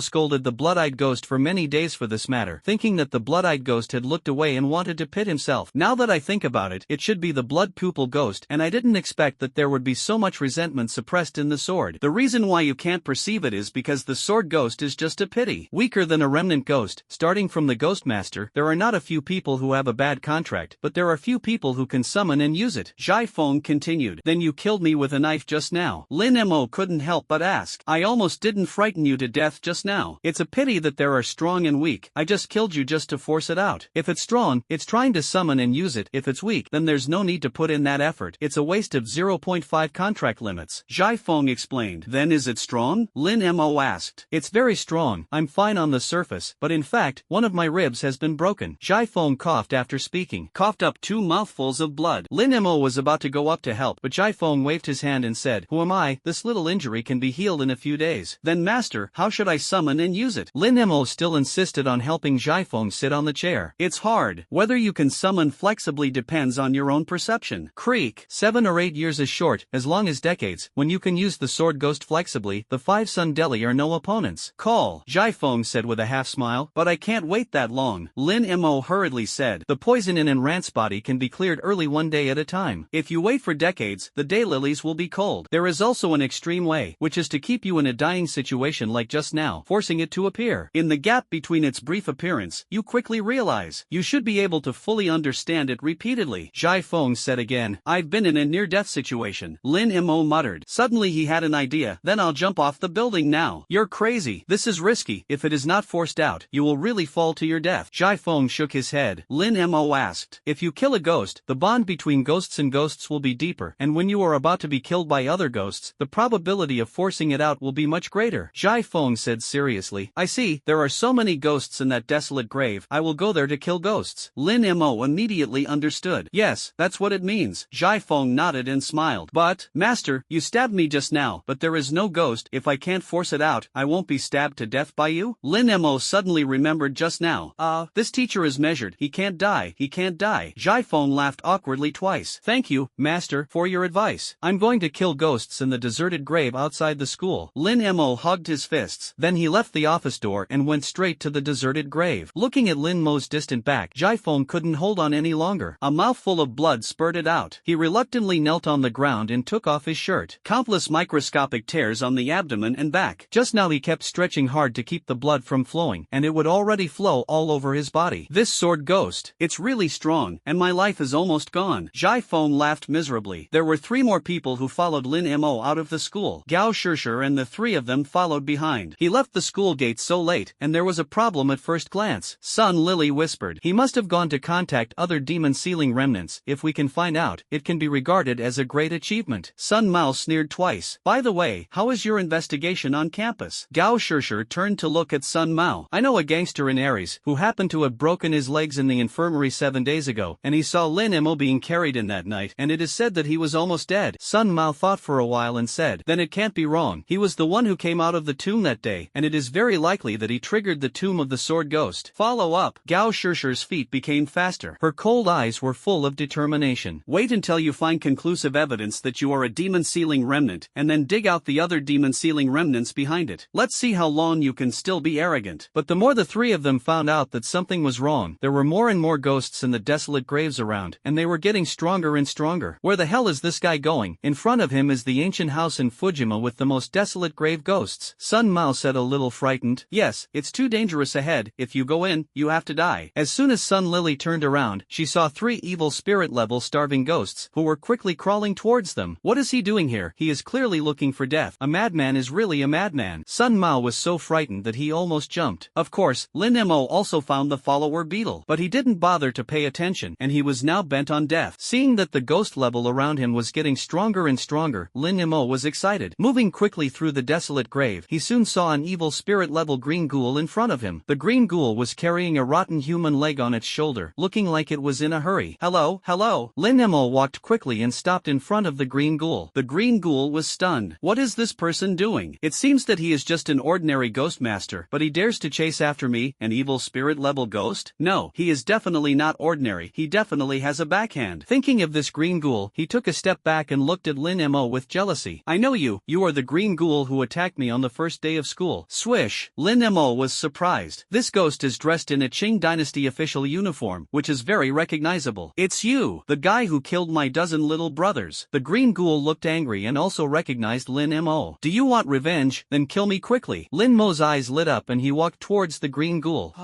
S1: scolded the blood-eyed ghost for many days for this matter, thinking that the blood-eyed ghost had looked away and wanted to pit himself. Now that I think about it, it should be the blood-pupil ghost, and I didn't expect that there would be so much resentment suppressed in the sword. The reason why you can't perceive it is because the sword ghost is just a pity. Weaker than a remnant ghost. Starting from the ghost master, there are not a few people who have a bad contract, but there are few people who can summon and use it. Jaifeng continued. Then you killed me with a knife just now. Lin Mo couldn't help but ask. I almost didn't frighten you to death just now. It's a pity that there are strong and weak. I just killed you just to force it out. If it's strong, it's trying to summon and use it. If it's weak, then there's no need to put in that effort. It's a waste of 0.5 contract limits. Jaifeng explained. Then is it strong? Lin Mo asked. It's very strong. I'm fine on the surface, but in fact, one of my ribs has been broken. Jaifeng coughed after speaking. Coughed up 2 mouthfuls of blood. Lin Mo was about to go up to help, but Jaifeng waved his hand and said, who am I? This little injury can be healed in a few days. Then master, how should I summon and use it? Lin Mo still insisted on helping Jaifeng sit on the chair. It's hard. Whether you can summon flexibly depends on your own perception. Creak. 7 or 8 years is short, as long as decades. When you can use the sword ghost flexibly, the 5 Sun Deli are no opponents. Call, Jaifeng said with a half smile. But I can't wait that long. Lin Mo hurriedly said. The poison in Ran's body can be cleared early one day at a time. If you wait for decades, the daylilies will be cold. There is also an extreme way, which is to keep you in a dying situation like just now, forcing it to appear. In the gap between its brief appearance, you quickly realize. You should be able to fully understand it repeatedly. Jaifeng said again. I've been in a near-death situation. Lin Mo muttered. Suddenly he had an idea. Then I'll jump off the building now. You're crazy. This is risky. If it is not forced out, you will really fall to your death. Jaifeng shook his head. Lin Mo asked. If you kill a ghost, the bond between ghosts and ghosts will be deeper, and when you are about to be killed by other ghosts, the probability of forcing it out will be much greater. Jaifeng said seriously. I see, there are so many ghosts in that desolate grave, I will go there to kill ghosts. Lin Mo immediately understood. Yes, that's what it means. Jaifeng nodded and smiled. But, master, you stabbed me just now, but there is no ghost. If I can't force it out, I won't be stabbed to death by you? Lin Mo suddenly remembered just now. This teacher is measured. He can't die. He can't die. Jaifeng laughed awkwardly twice. Thank you, master, for your advice. I'm going to kill ghosts in the deserted grave outside the school. Lin Mo hugged his fists. Then he left the office door and went straight to the deserted grave. Looking at Lin Mo's distant back, Jaifeng couldn't hold on any longer. A mouthful of blood spurted out. He reluctantly knelt on the ground and took off his shirt. Countless microscopic tears on the abdomen and back. Just now he kept stretching hard to keep the blood from flowing, and it would already flow all over his body. This sword ghost, it's really strong, and my life is almost gone. Jaifeng laughed miserably. There were 3 more people who followed Lin Mo out of the school. Gao Shishir and the 3 of them followed behind. He left the school gate so late, and there was a problem at first glance. Sun Lily whispered. He must have gone to contact other demon sealing remnants. If we can find out, it can be regarded as a great achievement. Sun Mao sneered twice. By the way, how is your investigation on campus? Gao Shishir turned to look at Sun Mao. I know a gangster in Aries, who happened to have broken his legs in the infirmary 7 days ago, and he saw Lin Mo being carried in that night, and it is said that he was almost dead. Sun Mao thought for a while and said, then it can't be wrong. He was the one who came out of the tomb that day, and it is very likely that he triggered the tomb of the sword ghost. Follow up. Gao Shishir's feet became faster. Her cold eyes were full of determination. Wait until you find conclusive evidence that you are a demon-sealing remnant, and then dig out the other demon-sealing remnants behind it. Let's see how long you can still be arrogant. But the more the 3 of them found out that something was wrong, there were more and more ghosts in the desolate graves around, and they were getting stronger and stronger. Where the hell is this guy going? In front of him is the ancient house in Fujima with the most desolate grave ghosts. Sun Mao said a little frightened. Yes, it's too dangerous ahead. If you go go in, you have to die. As soon as Sun Lily turned around, she saw 3 evil spirit-level starving ghosts, who were quickly crawling towards them. What is he doing here? He is clearly looking for death. A madman is really a madman. Sun Mao was so frightened that he almost jumped. Of course, Lin Mo also found the follower beetle, but he didn't bother to pay attention, and he was now bent on death. Seeing that the ghost level around him was getting stronger and stronger, Lin Mo was excited. Moving quickly through the desolate grave, he soon saw an evil spirit-level green ghoul in front of him. The green ghoul was carrying a rotten human leg on its shoulder, looking like it was in a hurry. Hello, hello. Lin Mo walked quickly and stopped in front of the green ghoul. The green ghoul was stunned. What is this person doing? It seems that he is just an ordinary ghost master, but he dares to chase after me, an evil spirit-level ghost? No, he is definitely not ordinary. He definitely has a backhand. Thinking of this green ghoul, he took a step back and looked at Lin Mo with jealousy. I know you. You are the green ghoul who attacked me on the first day of school. Swish. Lin Mo was surprised. This ghost is dressed in a Qing Dynasty official uniform, which is very recognizable. It's you, the guy who killed my dozen little brothers. The green ghoul looked angry and also recognized Lin Mo. Do you want revenge? Then kill me quickly. Lin Mo's eyes lit up and he walked towards the green ghoul.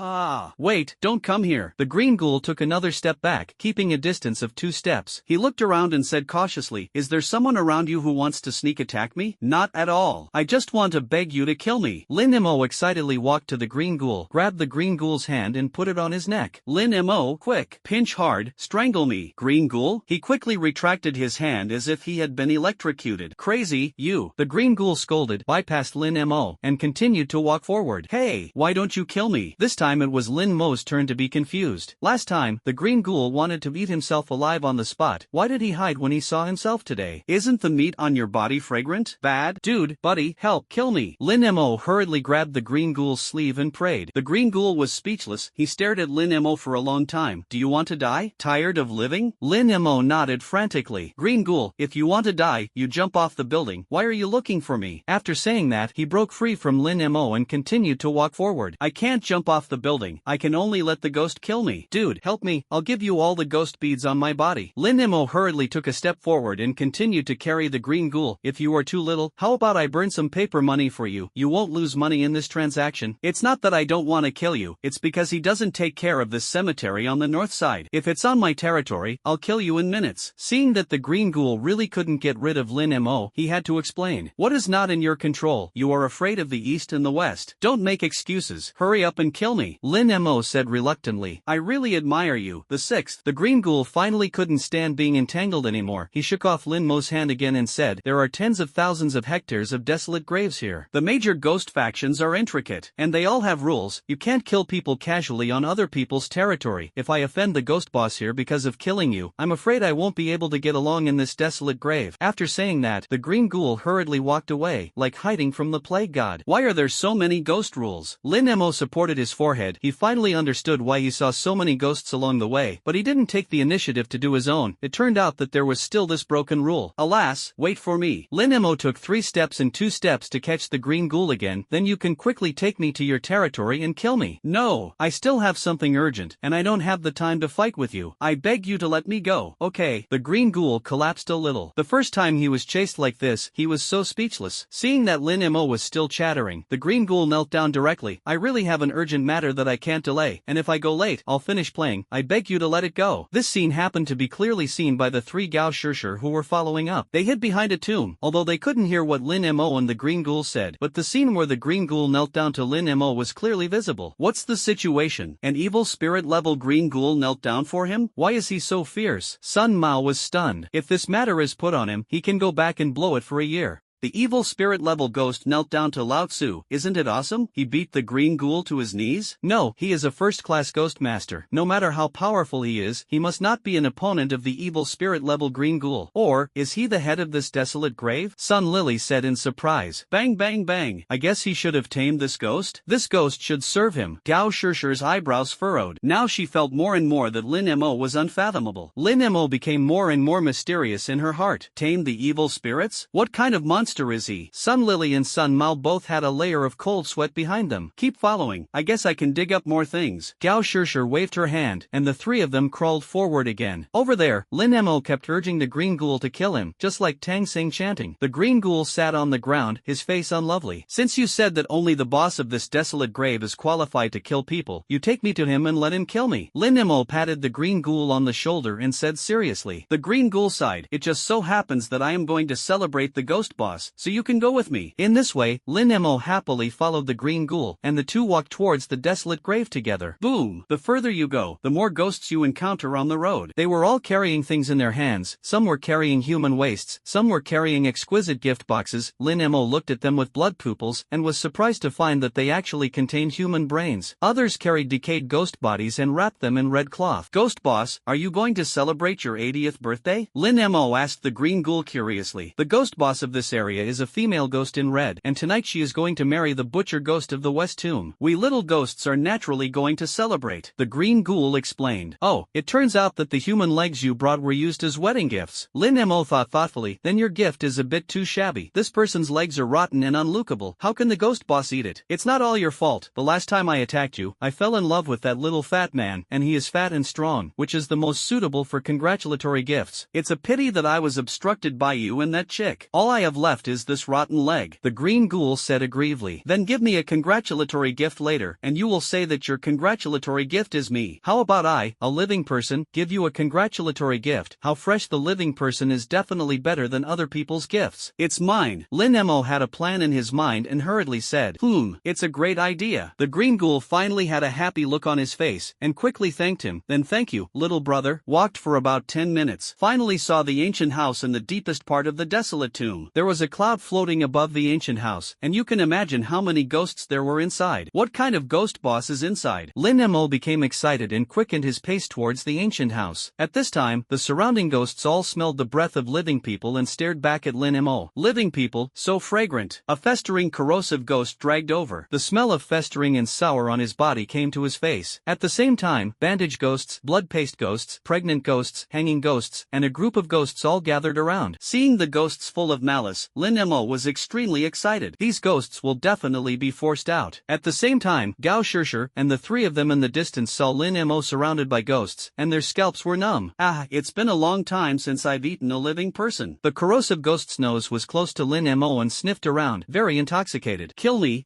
S1: Wait, don't come here. The green ghoul took another step back, keeping a distance of 2 steps. He looked around and said cautiously, is there someone around you who wants to sneak attack me? Not at all. I just want to beg you to kill me. Lin Mo excitedly walked to the green ghoul, grabbed the green ghoul's hand and put it on his neck. Lin Mo, quick, pinch hard, strangle me. Green ghoul? He quickly retracted his hand as if he had been electrocuted. Crazy, you. The green ghoul scolded, bypassed Lin Mo, and continued to walk forward. Hey, why don't you kill me? This time it was Lin Mo's turn to be confused. Last time, the green ghoul wanted to eat himself alive on the spot. Why did he hide when he saw himself today? Isn't the meat on your body fragrant? Bad? Dude, buddy, help, kill me. Lin Mo hurriedly grabbed the green ghoul's sleeve and prayed. The green ghoul was speechless. He stared at Lin Mo for a long time. Do you want to die? Tired of living? Lin Mo nodded frantically. Green ghoul, if you want to die, you jump off the building. Why are you looking for me? After saying that, he broke free from Lin Mo and continued to walk forward. I can't jump off the building. I can only let the ghost kill me. Dude, help me. I'll give you all the ghost beads on my body. Lin Mo hurriedly took a step forward and continued to carry the green ghoul. If you are too little, how about I burn some paper money for you? You won't lose money in this transaction. It's not that I don't want to kill you. It's because he doesn't take care of this cemetery on the north side. If it's on my territory, I'll kill you in minutes. Seeing that the green ghoul really couldn't get rid of Lin Mo, he had to explain. What is not in your control? You are afraid of the east and the west. Don't make excuses. Hurry up and kill me. Lin Mo said reluctantly. I really admire you. The 6th. The green ghoul finally couldn't stand being entangled anymore. He shook off Lin Mo's hand again and said, there are tens of thousands of hectares of desolate graves here. The major ghost factions are intricate, and they all have rules. You can't kill people casually on other people's territory. If I offend the ghost boss here because of killing you, I'm afraid I won't be able to get along in this desolate grave. After saying that, the green ghoul hurriedly walked away, like hiding from the plague god. Why are there so many ghost rules? Lin Mo supported his forehead. He finally understood why he saw so many ghosts along the way, but he didn't take the initiative to do his own. It turned out that there was still this broken rule. Alas, wait for me. Lin Mo took 3 steps and 2 steps to catch the green ghoul again. Then you can quickly take me to your territory and kill me. No, I still have something urgent, and I don't have the time to fight with you. I beg you to let me go. Okay. The green ghoul collapsed a little. The first time he was chased like this, he was so speechless. Seeing that Lin Mo was still chattering, the green ghoul knelt down directly. I really have an urgent matter that I can't delay, and if I go late, I'll finish playing. I beg you to let it go. This scene happened to be clearly seen by the 3 Gao Shishir who were following up. They hid behind a tomb, although they couldn't hear what Lin Mo and the green ghoul said, but the scene where the green ghoul knelt down to Lin Mo was clearly visible. What's the situation? An evil spirit-level green ghoul knelt down for him? Why is he so fierce? Sun Mao was stunned. If this matter is put on him, he can go back and blow it for a year. The evil spirit-level ghost knelt down to Lao Tzu. Isn't it awesome? He beat the green ghoul to his knees? No, he is a first-class ghost master. No matter how powerful he is, he must not be an opponent of the evil spirit-level green ghoul. Or, is he the head of this desolate grave? Sun Lily said in surprise. Bang bang bang. I guess he should have tamed this ghost. This ghost should serve him. Gao Shishir's eyebrows furrowed. Now she felt more and more that Lin Mo was unfathomable. Lin Mo became more and more mysterious in her heart. Tame the evil spirits? What kind of monster monster is he? Sun Lily and Sun Mao both had a layer of cold sweat behind them. Keep following, I guess I can dig up more things. Gao Shishir waved her hand, and the three of them crawled forward again. Over there, Lin Mo kept urging the green ghoul to kill him, just like Tang Sing chanting. The green ghoul sat on the ground, his face unlovely. Since you said that only the boss of this desolate grave is qualified to kill people, you take me to him and let him kill me. Lin Mo patted the green ghoul on the shoulder and said seriously. The green ghoul sighed. It just so happens that I am going to celebrate the ghost boss, so you can go with me. In this way, Lin Mo happily followed the green ghoul, and the two walked towards the desolate grave together. Boom! The further you go, the more ghosts you encounter on the road. They were all carrying things in their hands. Some were carrying human wastes, some were carrying exquisite gift boxes. Lin Mo looked at them with blood pupils and was surprised to find that they actually contained human brains. Others carried decayed ghost bodies and wrapped them in red cloth. Ghost boss, are you going to celebrate your 80th birthday? Lin Mo asked the green ghoul curiously. The ghost boss of this area is a female ghost in red, and tonight she is going to marry the butcher ghost of the West Tomb. We little ghosts are naturally going to celebrate, the green ghoul explained. Oh, it turns out that the human legs you brought were used as wedding gifts. Lin Mo thought thoughtfully. Then your gift is a bit too shabby. This person's legs are rotten and unlookable. How can the ghost boss eat it? It's not all your fault. The last time I attacked you, I fell in love with that little fat man, and he is fat and strong, which is the most suitable for congratulatory gifts. It's a pity that I was obstructed by you and that chick. All I have left is this rotten leg, the green ghoul said aggrievedly. Then give me a congratulatory gift later, and you will say that your congratulatory gift is me. How about I, a living person, give you a congratulatory gift? How fresh. The living person is definitely better than other people's gifts. It's mine. Lin Mo had a plan in his mind and hurriedly said, it's a great idea. The green ghoul finally had a happy look on his face, and quickly thanked him. Then thank you, little brother. Walked for about 10 minutes. Finally saw the ancient house in the deepest part of the desolate tomb. There was a cloud floating above the ancient house, and you can imagine how many ghosts there were inside. What kind of ghost boss is inside? Lin Mo became excited and quickened his pace towards the ancient house. At this time, the surrounding ghosts all smelled the breath of living people and stared back at Lin Mo. Living people, so fragrant. A festering corrosive ghost dragged over. The smell of festering and sour on his body came to his face. At the same time, bandage ghosts, blood paste ghosts, pregnant ghosts, hanging ghosts, and a group of ghosts all gathered around. Seeing the ghosts full of malice, Lin Mo was extremely excited. These ghosts will definitely be forced out. At the same time, Gao Shishir and the three of them in the distance saw Lin Mo surrounded by ghosts, and their scalps were numb. It's been a long time since I've eaten a living person. The corrosive ghost's nose was close to Lin Mo and sniffed around, very intoxicated. Kill me,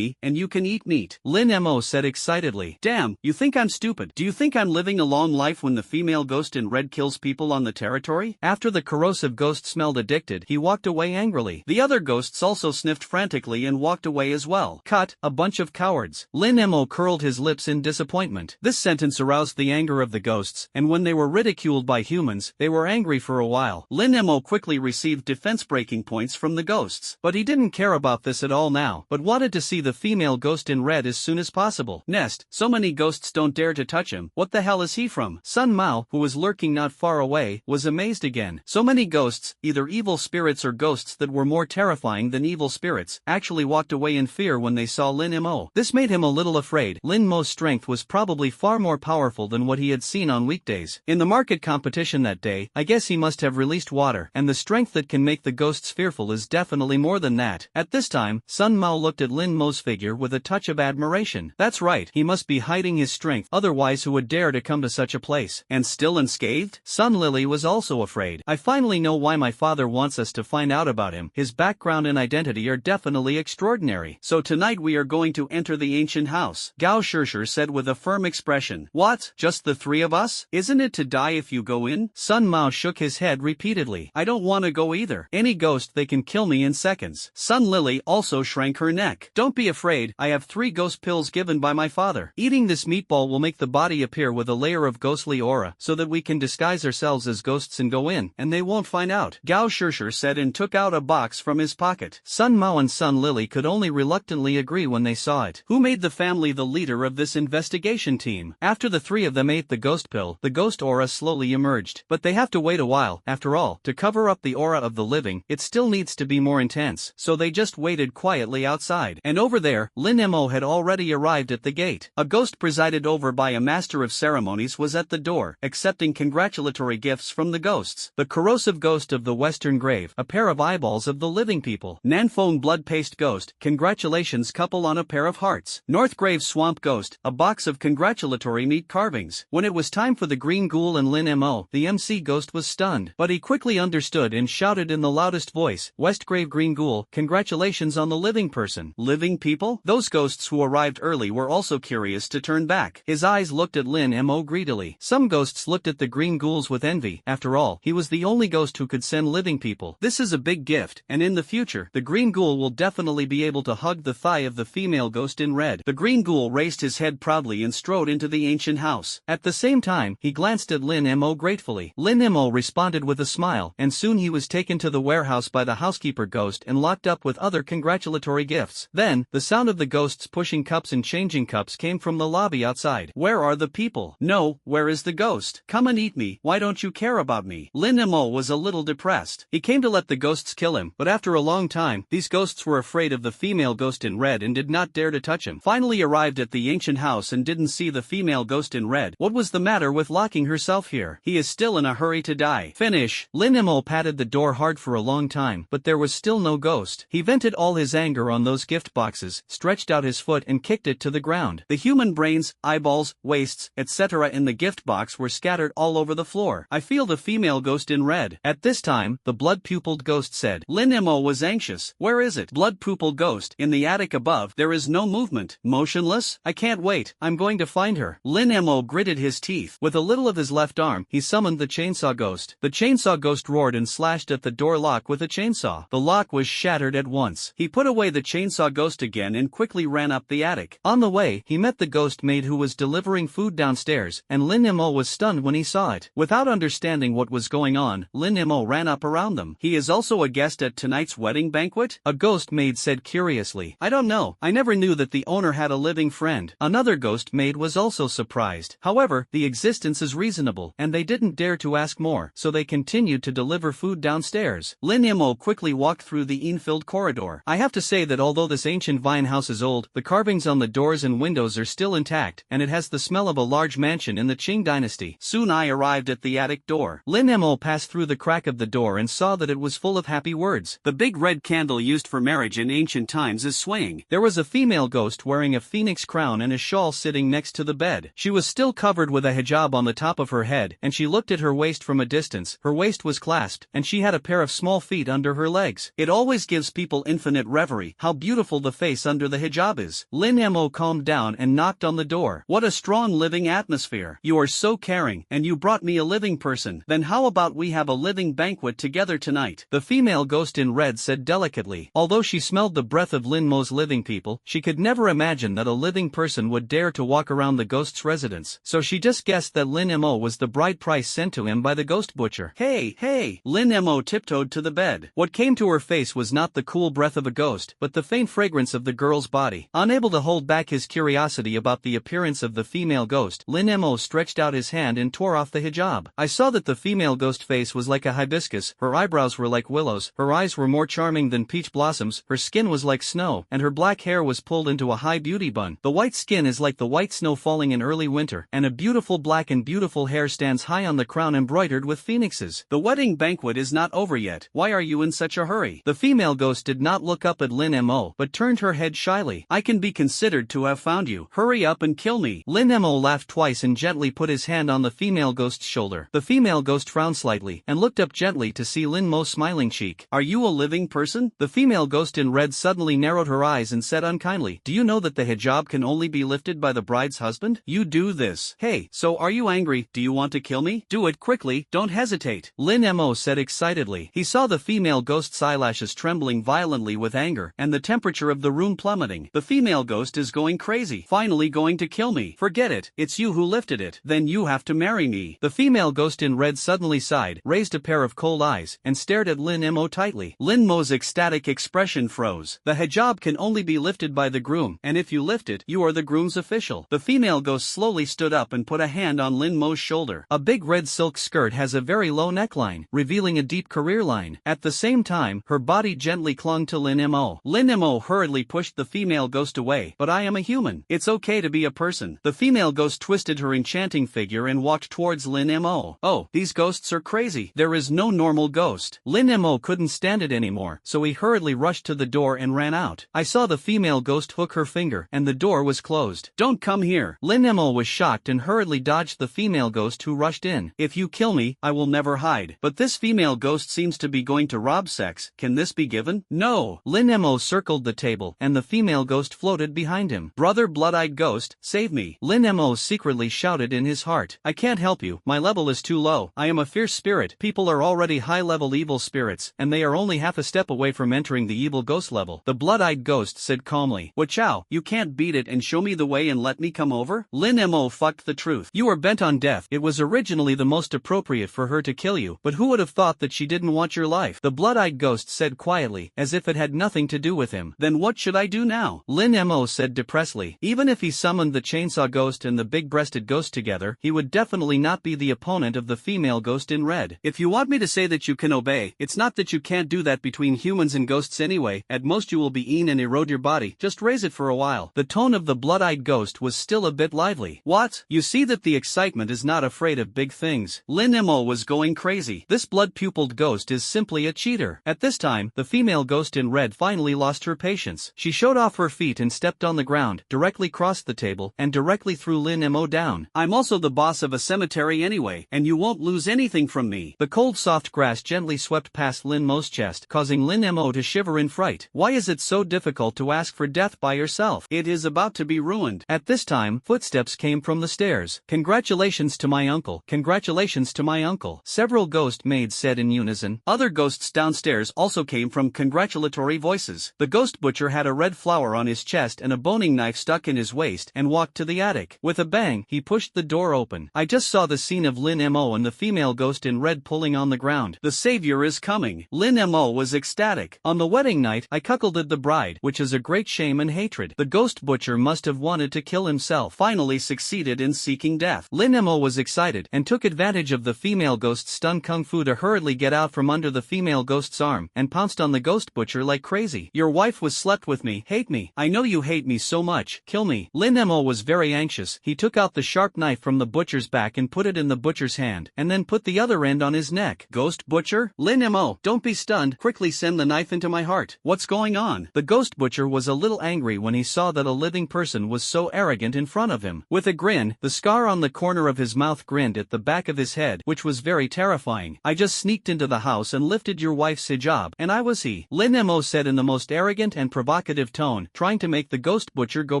S1: and you can eat meat, Lin Mo said excitedly. Damn, you think I'm stupid? Do you think I'm living a long life when the female ghost in red kills people on the territory? After the corrosive ghost smelled addicted, he walked away angrily. The other ghosts also sniffed frantically and walked away as well. Cut, a bunch of cowards. Lin Mo curled his lips in disappointment. This sentence aroused the anger of the ghosts, and when they were ridiculed by humans, they were angry for a while. Lin Mo quickly received defense breaking points from the ghosts. But he didn't care about this at all now, but wanted to see the female ghost in red as soon as possible. Nest, so many ghosts don't dare to touch him. What the hell is he from? Sun Mao, who was lurking not far away, was amazed again. So many ghosts, either evil spirits or ghosts that were more terrifying than evil spirits, actually walked away in fear when they saw Lin Mo. This made him a little afraid. Lin Mo's strength was probably far more powerful than what he had seen on weekdays. In the market competition that day, I guess he must have released water, and the strength that can make the ghosts fearful is definitely more than that. At this time, Sun Mao looked at Lin Mo's figure with a touch of admiration. That's right, he must be hiding his strength, otherwise who would dare to come to such a place? And still unscathed? Sun Lily was also afraid. I finally know why my father wants us to find out about him. His background and identity are definitely extraordinary. So tonight we are going to enter the ancient house, Gao Shishir said with a firm expression. What? Just the three of us? Isn't it to die if you go in? Sun Mao shook his head repeatedly. I don't want to go either. Any ghost, they can kill me in seconds. Sun Lily also shrank her neck. Don't be afraid, I have 3 ghost pills given by my father. Eating this meatball will make the body appear with a layer of ghostly aura, so that we can disguise ourselves as ghosts and go in, and they won't find out, Gao Shishir said and took out a box from his pocket. Sun Mao and Sun Lily could only reluctantly agree when they saw it. Who made the family the leader of this investigation team? After the 3 of them ate the ghost pill, the ghost aura slowly emerged. But they have to wait a while. After all, to cover up the aura of the living, it still needs to be more intense, so they just waited quietly outside. And over there, Lin Mo had already arrived at the gate. A ghost presided over by a master of ceremonies was at the door, accepting congratulatory gifts from the ghosts. The corrosive ghost of the western grave, a pair of eyeballs eyeballs of the living people. Nanfone blood paste ghost, congratulations couple on a pair of hearts. Northgrave swamp ghost, a box of congratulatory meat carvings. When it was time for the green ghoul and Lin Mo, the MC ghost was stunned, but he quickly understood and shouted in the loudest voice, Westgrave green ghoul, congratulations on the living person. Living people? Those ghosts who arrived early were also curious to turn back. His eyes looked at Lin Mo greedily. Some ghosts looked at the green ghouls with envy. After all, he was the only ghost who could send living people. This is a big gift, and in the future, the green ghoul will definitely be able to hug the thigh of the female ghost in red. The green ghoul raised his head proudly and strode into the ancient house. At the same time, he glanced at Lin Mo gratefully. Lin Mo responded with a smile, and soon he was taken to the warehouse by the housekeeper ghost and locked up with other congratulatory gifts. Then, the sound of the ghosts pushing cups and changing cups came from the lobby outside. Where are the people? No, where is the ghost? Come and eat me, why don't you care about me? Lin Mo was a little depressed. He came to let the ghosts kill him, but after a long time, these ghosts were afraid of the female ghost in red and did not dare to touch him. Finally arrived at the ancient house and didn't see the female ghost in red. What was the matter with locking herself here? He is still in a hurry to die. Finish. Lin Mo patted the door hard for a long time, but there was still no ghost. He vented all his anger on those gift boxes, stretched out his foot and kicked it to the ground. The human brains, eyeballs, waists, etc. in the gift box were scattered all over the floor. I feel the female ghost in red. At this time, the blood-pupiled ghost said. Lin Mo was anxious. Where is it? Blood-pupiled ghost. In the attic above. There is no movement. Motionless? I can't wait. I'm going to find her. Lin Mo gritted his teeth. With a little of his left arm, he summoned the chainsaw ghost. The chainsaw ghost roared and slashed at the door lock with a chainsaw. The lock was shattered at once. He put away the chainsaw ghost again and quickly ran up the attic. On the way, he met the ghost maid who was delivering food downstairs, and Lin Mo was stunned when he saw it. Without understanding what was going on, Lin Mo ran up around them. He is also a guest at tonight's wedding banquet? A ghost maid said curiously. I don't know. I never knew that the owner had a living friend. Another ghost maid was also surprised. However, the existence is reasonable, and they didn't dare to ask more, so they continued to deliver food downstairs. Lin Mo quickly walked through the yin-filled corridor. I have to say that although this ancient vine house is old, the carvings on the doors and windows are still intact, and it has the smell of a large mansion in the Qing dynasty. Soon I arrived at the attic door. Lin Mo passed through the crack of the door and saw that it was full of happy words. The big red candle used for marriage in ancient times is swaying. There was a female ghost wearing a phoenix crown and a shawl sitting next to the bed. She was still covered with a hijab on the top of her head, and she looked at her waist from a distance. Her waist was clasped, and she had a pair of small feet under her legs. It always gives people infinite reverie, how beautiful the face under the hijab is. Lin Mo calmed down and knocked on the door. What a strong living atmosphere. You are so caring, and you brought me a living person. Then how about we have a living banquet together tonight? The female ghost in red said delicately. Although she smelled the breath of Lin Mo's living people, she could never imagine that a living person would dare to walk around the ghost's residence. So she just guessed that Lin Mo was the bride price sent to him by the ghost butcher. Hey, hey! Lin Mo tiptoed to the bed. What came to her face was not the cool breath of a ghost, but the faint fragrance of the girl's body. Unable to hold back his curiosity about the appearance of the female ghost, Lin Mo stretched out his hand and tore off the hijab. I saw that the female ghost face was like a hibiscus, her eyebrows were like willows, her eyes were more charming than peach blossoms, her skin was like snow, and her black hair was pulled into a high beauty bun. The white skin is like the white snow falling in early winter, and a beautiful black and beautiful hair stands high on the crown embroidered with phoenixes. The wedding banquet is not over yet. Why are you in such a hurry? The female ghost did not look up at Lin Mo, but turned her head shyly. I can be considered to have found you. Hurry up and kill me. Lin Mo laughed twice and gently put his hand on the female ghost's shoulder. The female ghost frowned slightly, and looked up gently to see Lin Mo's smiling cheek. Are you a living person? The female ghost in red suddenly narrowed her eyes and said unkindly, do you know that the hijab can only be lifted by the bride's husband? You do this. Hey, so are you angry? Do you want to kill me? Do it quickly, don't hesitate. Lin Mo said excitedly. He saw the female ghost's eyelashes trembling violently with anger, and the temperature of the room plummeting. The female ghost is going crazy. Finally going to kill me. Forget it, it's you who lifted it. Then you have to marry me. The female ghost in red suddenly sighed, raised a pair of cold eyes, and stared at Lin Mo tightly. Lin Mo's ecstatic expression froze. The hijab can only be lifted by the groom, and if you lift it, you are the groom's official. The female ghost slowly stood up and put a hand on Lin Mo's shoulder. A big red silk skirt has a very low neckline, revealing a deep career line. At the same time, her body gently clung to Lin Mo. Lin Mo hurriedly pushed the female ghost away. But I am a human. It's okay to be a person. The female ghost twisted her enchanting figure and walked towards Lin Mo. Oh, these ghosts are crazy. There is no normal ghost. Lin Mo couldn't couldn't stand it anymore, so he hurriedly rushed to the door and ran out. I saw the female ghost hook her finger, and the door was closed. "Don't come here." Lin Emo was shocked and hurriedly dodged the female ghost who rushed in. "If you kill me, I will never hide. But this female ghost seems to be going to rob sex. Can this be given?" "No." Lin Emo circled the table, and the female ghost floated behind him. "Brother Blood-Eyed Ghost, save me." Lin Emo secretly shouted in his heart. "I can't help you, my level is too low. I am a fierce spirit. People are already high-level evil spirits, and they are only half a step away from entering the evil ghost level." The Blood-Eyed Ghost said calmly. "Wachow, you can't beat it and show me the way and let me come over?" Lin Emo fucked the truth. "You are bent on death. It was originally the most appropriate for her to kill you, but who would have thought that she didn't want your life?" The Blood-Eyed Ghost said quietly, as if it had nothing to do with him. "Then what should I do now?" Lin Emo said depressedly. Even if he summoned the Chainsaw Ghost and the Big-Breasted Ghost together, he would definitely not be the opponent of the female ghost in red. "If you want me to say that you can obey, it's not that you can't do that between humans and ghosts anyway. At most you will be eaten and erode your body. Just raise it for a while." The tone of the Blood-Eyed Ghost was still a bit lively. "What? You see that the excitement is not afraid of big things." Lin Emo was going crazy. This blood-pupiled ghost is simply a cheater. At this time, the female ghost in red finally lost her patience. She showed off her feet and stepped on the ground, directly crossed the table, and directly threw Lin Emo down. "I'm also the boss of a cemetery anyway, and you won't lose anything from me." The cold soft grass gently swept past Lin Mo's chest, causing Lin Emo to shiver in fright. "Why is it so difficult to ask for death by yourself? It is about to be ruined." At this time, footsteps came from the stairs. "Congratulations to my uncle. Congratulations to my uncle," several ghost maids said in unison. Other ghosts downstairs also came from congratulatory voices. The ghost butcher had a red flower on his chest and a boning knife stuck in his waist and walked to the attic. With a bang, he pushed the door open. I just saw the scene of Lin Emo and the female ghost in red pulling on the ground. "The savior is coming." Lin Emo was ecstatic. "On the wedding night, I cuckolded the bride, which is a great shame and hatred." The ghost butcher must have wanted to kill himself. Finally succeeded in seeking death. Lin Emo was excited and took advantage of the female ghost's stun kung fu to hurriedly get out from under the female ghost's arm and pounced on the ghost butcher like crazy. "Your wife was slept with me. Hate me. I know you hate me so much. Kill me." Lin Emo was very anxious. He took out the sharp knife from the butcher's back and put it in the butcher's hand, and then put the other end on his neck. "Ghost butcher? Lin Emo, don't be stunned. Quickly send the knife into my heart. What's going on?" The ghost butcher was a little angry when he saw that a living person was so arrogant in front of him. With a grin, the scar on the corner of his mouth grinned at the back of his head, which was very terrifying. "I just sneaked into the house and lifted your wife's hijab, and I was he," Lin Emo said in the most arrogant and provocative tone, trying to make the ghost butcher go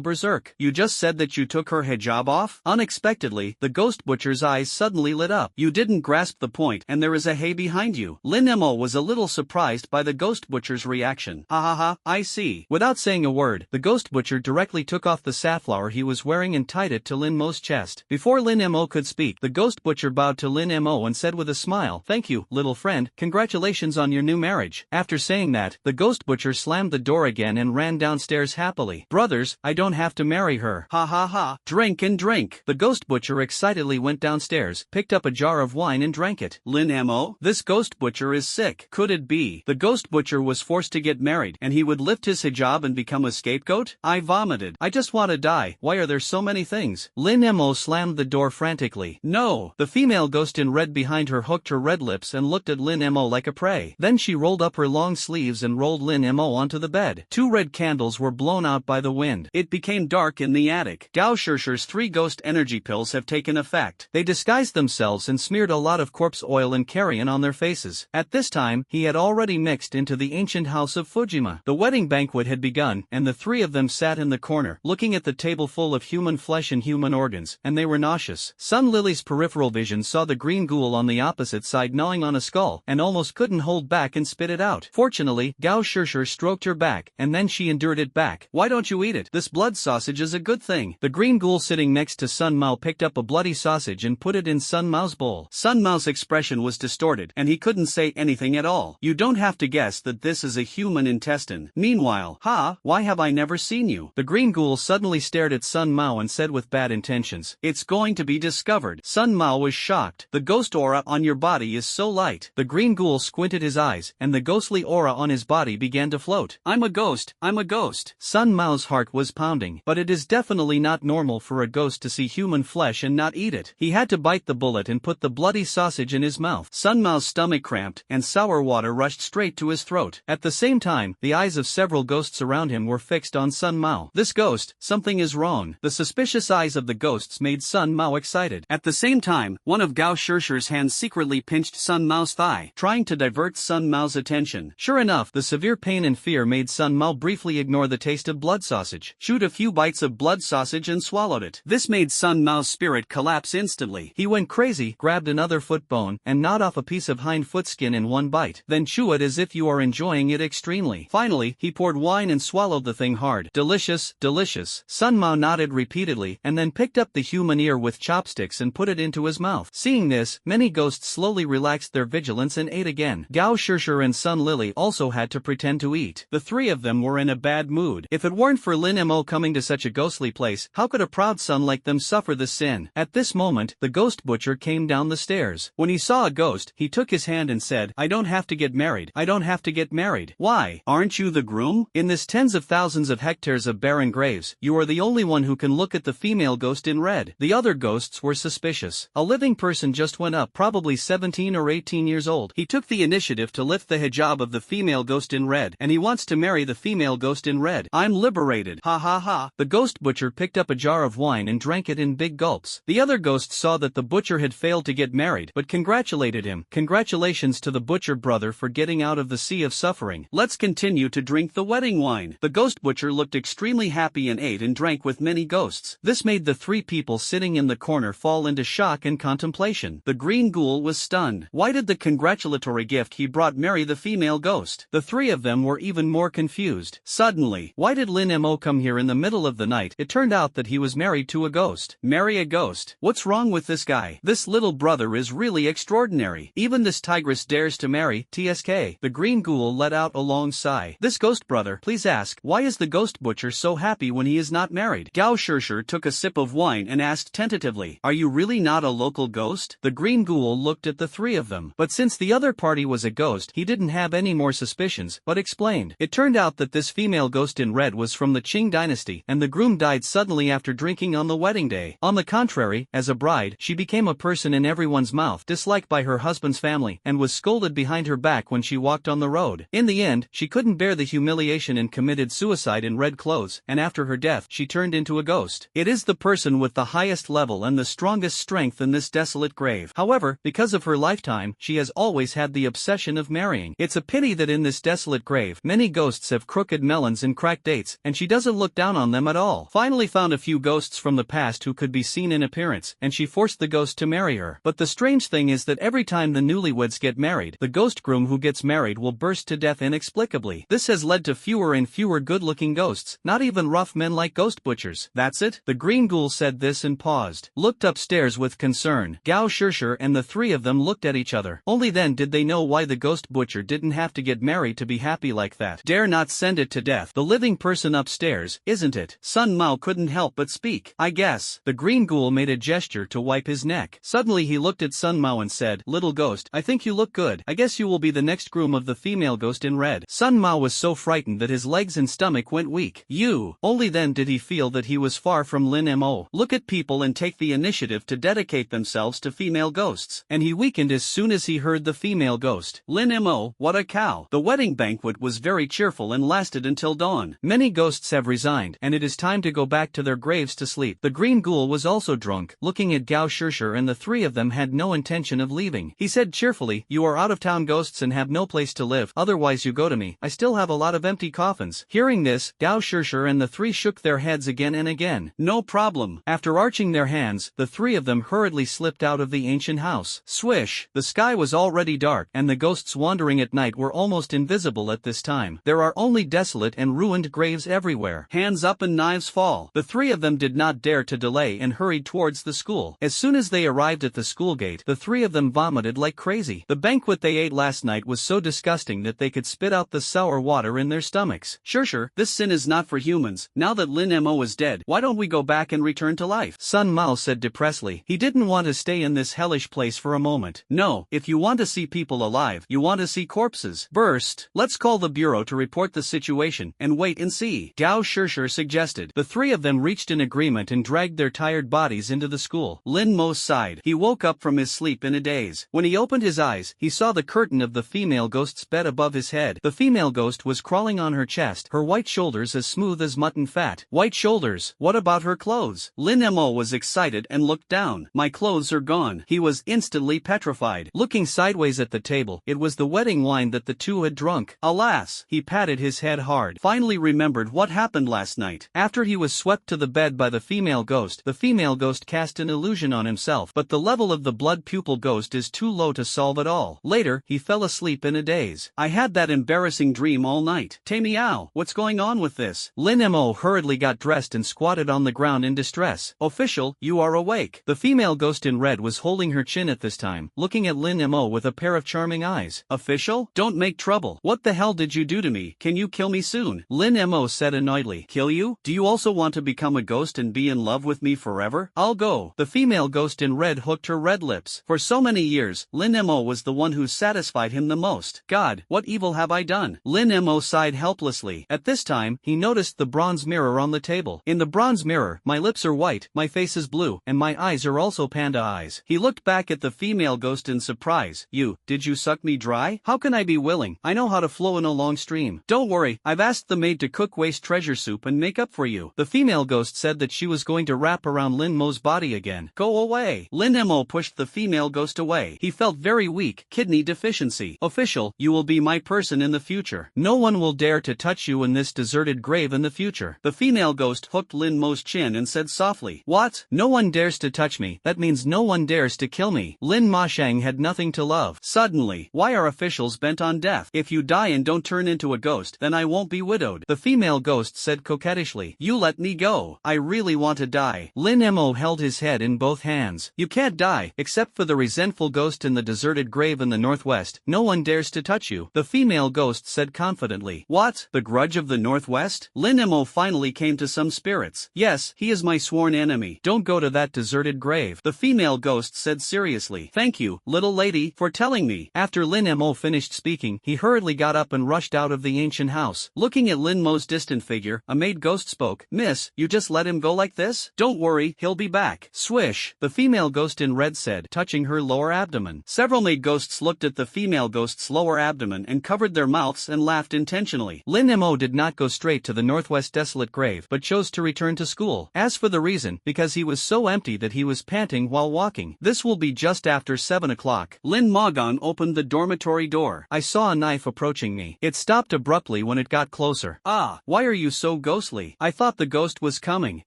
S1: berserk. "You just said that you took her hijab off?" Unexpectedly, the ghost butcher's eyes suddenly lit up. "You didn't grasp the point, and there is a hay behind you." Lin Emo was a little surprised by the ghost butcher's reaction. "Ha ha ha, I see." Without saying a word, the ghost butcher directly took off the safflower he was wearing and tied it to Lin Mo's chest. Before Lin Emo could speak, the ghost butcher bowed to Lin Emo and said with a smile, "Thank you, little friend. Congratulations on your new marriage." After saying that, the ghost butcher slammed the door again and ran downstairs happily. "Brothers, I don't have to marry her. Ha ha ha. Drink and drink." The ghost butcher excitedly went downstairs, picked up a jar of wine and drank it. "Lin Emo, this ghost butcher is sick. Could it be the ghost butcher was forced to get married and he would lift his hijab and become a scapegoat?" I vomited. "I just want to die. Why are there so many things?" Lin Emo slammed the door frantically. "No!" The female ghost in red behind her hooked her red lips and looked at Lin Emo like a prey. Then she rolled up her long sleeves and rolled Lin Emo onto the bed. 2 red candles were blown out by the wind. It became dark in the attic. Gao Shirshir's 3 ghost energy pills have taken effect. They disguised themselves and smeared a lot of corpse oil and carrion on their faces. At this time, he had already mixed into the ancient house of Fujima. The wedding banquet had begun, and the 3 of them sat in the corner, looking at the table full of human flesh and human organs, and they were nauseous. Sun Lily's peripheral vision saw the green ghoul on the opposite side gnawing on a skull, and almost couldn't hold back and spit it out. Fortunately, Gao Shirshir stroked her back, and then she endured it back. "Why don't you eat it? This blood sausage is a good thing." The green ghoul sitting next to Sun Mao picked up a bloody sausage and put it in Sun Mao's bowl. Sun Mao's expression was distorted, and he couldn't say anything at all. "You don't have to guess that this is a human intestine. Meanwhile, why have I never seen you?" The green ghoul suddenly stared at Sun Mao and said with bad intentions, "It's going to be discovered." Sun Mao was shocked. "The ghost aura on your body is so light." The green ghoul squinted his eyes, and the ghostly aura on his body began to float. "I'm a ghost, I'm a ghost." Sun Mao's heart was pounding, but it is definitely not normal for a ghost to see human flesh and not eat it. He had to bite the bullet and put the bloody sausage in his mouth. Sun Mao's stomach cramped, and sour water water rushed straight to his throat. At the same time, the eyes of several ghosts around him were fixed on Sun Mao. This ghost, something is wrong. The suspicious eyes of the ghosts made Sun Mao excited. At the same time, one of Gao Shishir's hands secretly pinched Sun Mao's thigh, trying to divert Sun Mao's attention. Sure enough, the severe pain and fear made Sun Mao briefly ignore the taste of blood sausage, chewed a few bites of blood sausage and swallowed it. This made Sun Mao's spirit collapse instantly. He went crazy, grabbed another foot bone, and gnawed off a piece of hind foot skin in one bite. Then chew it as if you are enjoying it extremely. Finally, he poured wine and swallowed the thing hard. Delicious, delicious. Sun Mao nodded repeatedly, and then picked up the human ear with chopsticks and put it into his mouth. Seeing this, many ghosts slowly relaxed their vigilance and ate again. Gao Shishir and Sun Lily also had to pretend to eat. The three of them were in a bad mood. If it weren't for Lin Mo coming to such a ghostly place, how could a proud son like them suffer this sin? At this moment, the ghost butcher came down the stairs. When he saw a ghost, he took his hand and said, "I don't have to get married. I don't have to get married." "Why? Aren't you the groom? In this tens of thousands of hectares of barren graves, you are the only one who can look at the female ghost in red." The other ghosts were suspicious. A living person just went up, probably 17 or 18 years old. He took the initiative to lift the hijab of the female ghost in red, and he wants to marry the female ghost in red. I'm liberated. Ha ha ha. The ghost butcher picked up a jar of wine and drank it in big gulps. The other ghosts saw that the butcher had failed to get married, but congratulated him. Congratulations to the butcher brother for getting out of the sea of suffering. Let's continue to drink the wedding wine. The ghost butcher looked extremely happy and ate and drank with many ghosts. This made the three people sitting in the corner fall into shock and contemplation. The green ghoul was stunned. Why did the congratulatory gift he brought marry the female ghost? The three of them were even more confused. Suddenly, why did Lin Mo come here in the middle of the night? It turned out that he was married to a ghost. Marry a ghost? What's wrong with this guy? This little brother is really extraordinary. Even this tigress dares to marry TSK. The green ghoul let out a long sigh. This ghost brother, please ask, why is the ghost butcher so happy when he is not married? Gao Shishir took a sip of wine and asked tentatively, "Are you really not a local ghost?" The green ghoul looked at the three of them, but since the other party was a ghost, he didn't have any more suspicions, but explained. It turned out that this female ghost in red was from the Qing dynasty, and the groom died suddenly after drinking on the wedding day. On the contrary, as a bride, she became a person in everyone's mouth, disliked by her husband's family, and was scolded behind her back when she walked on the road. In the end, she couldn't bear the humiliation and committed suicide in red clothes, and after her death, she turned into a ghost. It is the person with the highest level and the strongest strength in this desolate grave. However, because of her lifetime, she has always had the obsession of marrying. It's a pity that in this desolate grave, many ghosts have crooked melons and cracked dates, and she doesn't look down on them at all. Finally found a few ghosts from the past who could be seen in appearance, and she forced the ghost to marry her. But the strange thing is that every time the newlyweds get married, the ghost groom who gets married will burst to death inexplicably. This has led to fewer and fewer good-looking ghosts, not even rough men like ghost butchers. That's it? The green ghoul said this and paused, looked upstairs with concern. Gao Shishir and the three of them looked at each other. Only then did they know why the ghost butcher didn't have to get married to be happy like that. Dare not send it to death. The living person upstairs, isn't it? Sun Mao couldn't help but speak. I guess. The green ghoul made a gesture to wipe his neck. Suddenly he looked at Sun Mao and said, "Little ghost, I think you look good. I guess you will be the next groom of the female ghost in red." Sun Mao was so frightened that his legs and stomach went weak. You! Only then did he feel that he was far from Lin Mo. Look at people and take the initiative to dedicate themselves to female ghosts. And he weakened as soon as he heard the female ghost. Lin Mo, what a cow. The wedding banquet was very cheerful and lasted until dawn. Many ghosts have resigned, and it is time to go back to their graves to sleep. The green ghoul was also drunk, looking at Gao Shishir, and the three of them had no intention of leaving. He said cheerfully, "You are out-of-town ghosts and have no place to live, otherwise you go to me. I still have a lot of empty coffins." Hearing this, Gao Shishir and the three shook their heads again and again. No problem. After arching their hands, the three of them hurriedly slipped out of the ancient house. Swish! The sky was already dark, and the ghosts wandering at night were almost invisible at this time. There are only desolate and ruined graves everywhere. Hands up and knives fall. The three of them did not dare to delay and hurried towards the school. As soon as they arrived at the school gate, the three of them vomited like crazy. The banquet they ate last night was so disgusting that they could spit out the sour water in their stomachs. Shishir, this sin is not for humans. Now that Lin Mo is dead, why don't we go back and return to life? Sun Mao said depressedly. He didn't want to stay in this hellish place for a moment. No, if you want to see people alive, you want to see corpses. Burst. Let's call the bureau to report the situation and wait and see. Gao Shishir suggested. The three of them reached an agreement and dragged their tired bodies into the school. Lin Mo sighed. He woke up from his sleep in a daze. When he opened his eyes, he saw the curtain of of the female ghost's bed above his head. The female ghost was crawling on her chest, her white shoulders as smooth as mutton fat. White shoulders, what about her clothes? Lin Mo was excited and looked down. My clothes are gone. He was instantly petrified. Looking sideways at the table, it was the wedding wine that the two had drunk. Alas! He patted his head hard. Finally remembered what happened last night. After he was swept to the bed by the female ghost cast an illusion on himself, but the level of the blood pupil ghost is too low to solve it all. Later, he fell asleep in a daze. I had that embarrassing dream all night. Meow, what's going on with this? Lin Mo hurriedly got dressed and squatted on the ground in distress. Official, you are awake. The female ghost in red was holding her chin at this time, looking at Lin Mo with a pair of charming eyes. Official? Don't make trouble. What the hell did you do to me? Can you kill me soon? Lin Mo said annoyedly. Kill you? Do you also want to become a ghost and be in love with me forever? I'll go. The female ghost in red hooked her red lips. For so many years, Lin Mo was the one who satisfied him the most. God, what evil have I done? Lin Mo sighed helplessly. At this time, he noticed the bronze mirror on the table. In the bronze mirror, my lips are white, my face is blue, and my eyes are also panda eyes. He looked back at the female ghost in surprise. Did you suck me dry? How can I be willing? I know how to flow in a long stream. Don't worry, I've asked the maid to cook waste treasure soup and make up for you. The female ghost said that she was going to wrap around Lin Mo's body again. Go away. Lin Mo pushed the female ghost away. He felt very weak, kidney deficiency. Official, you will be my person in the future. No one will dare to touch you in this deserted grave in the future. The female ghost hooked Lin Mo's chin and said softly. What? No one dares to touch me. That means no one dares to kill me. Lin Ma Shang had nothing to love. Suddenly, why are officials bent on death? If you die and don't turn into a ghost, then I won't be widowed. The female ghost said coquettishly. You let me go. I really want to die. Lin Mo held his head in both hands. You can't die, except for the resentful ghost in the deserted grave in the northwest. No one dares to touch you. The female ghost said confidently. What? The grudge of the northwest? Lin Mo finally came to some spirits. Yes, he is my sworn enemy. Don't go to that deserted grave. The female ghost said seriously. Thank you, little lady, for telling me. After Lin Mo finished speaking, he hurriedly got up and rushed out of the ancient house. Looking at Lin Mo's distant figure, a maid ghost spoke. Miss, you just let him go like this? Don't worry, he'll be back. Swish. The female ghost in red said, touching her lower abdomen. Several maid ghosts looked at the female ghost's lower abdomen and covered their mouths and laughed intentionally. Lin Mo did not go straight to the northwest desolate grave, but chose to return to school. As for the reason, because he was so empty that he was panting while walking. This will be just after 7 o'clock. Lin Magon opened the dormitory door. I saw a knife approaching me. It stopped abruptly when it got closer. Ah, why are you so ghostly? I thought the ghost was coming.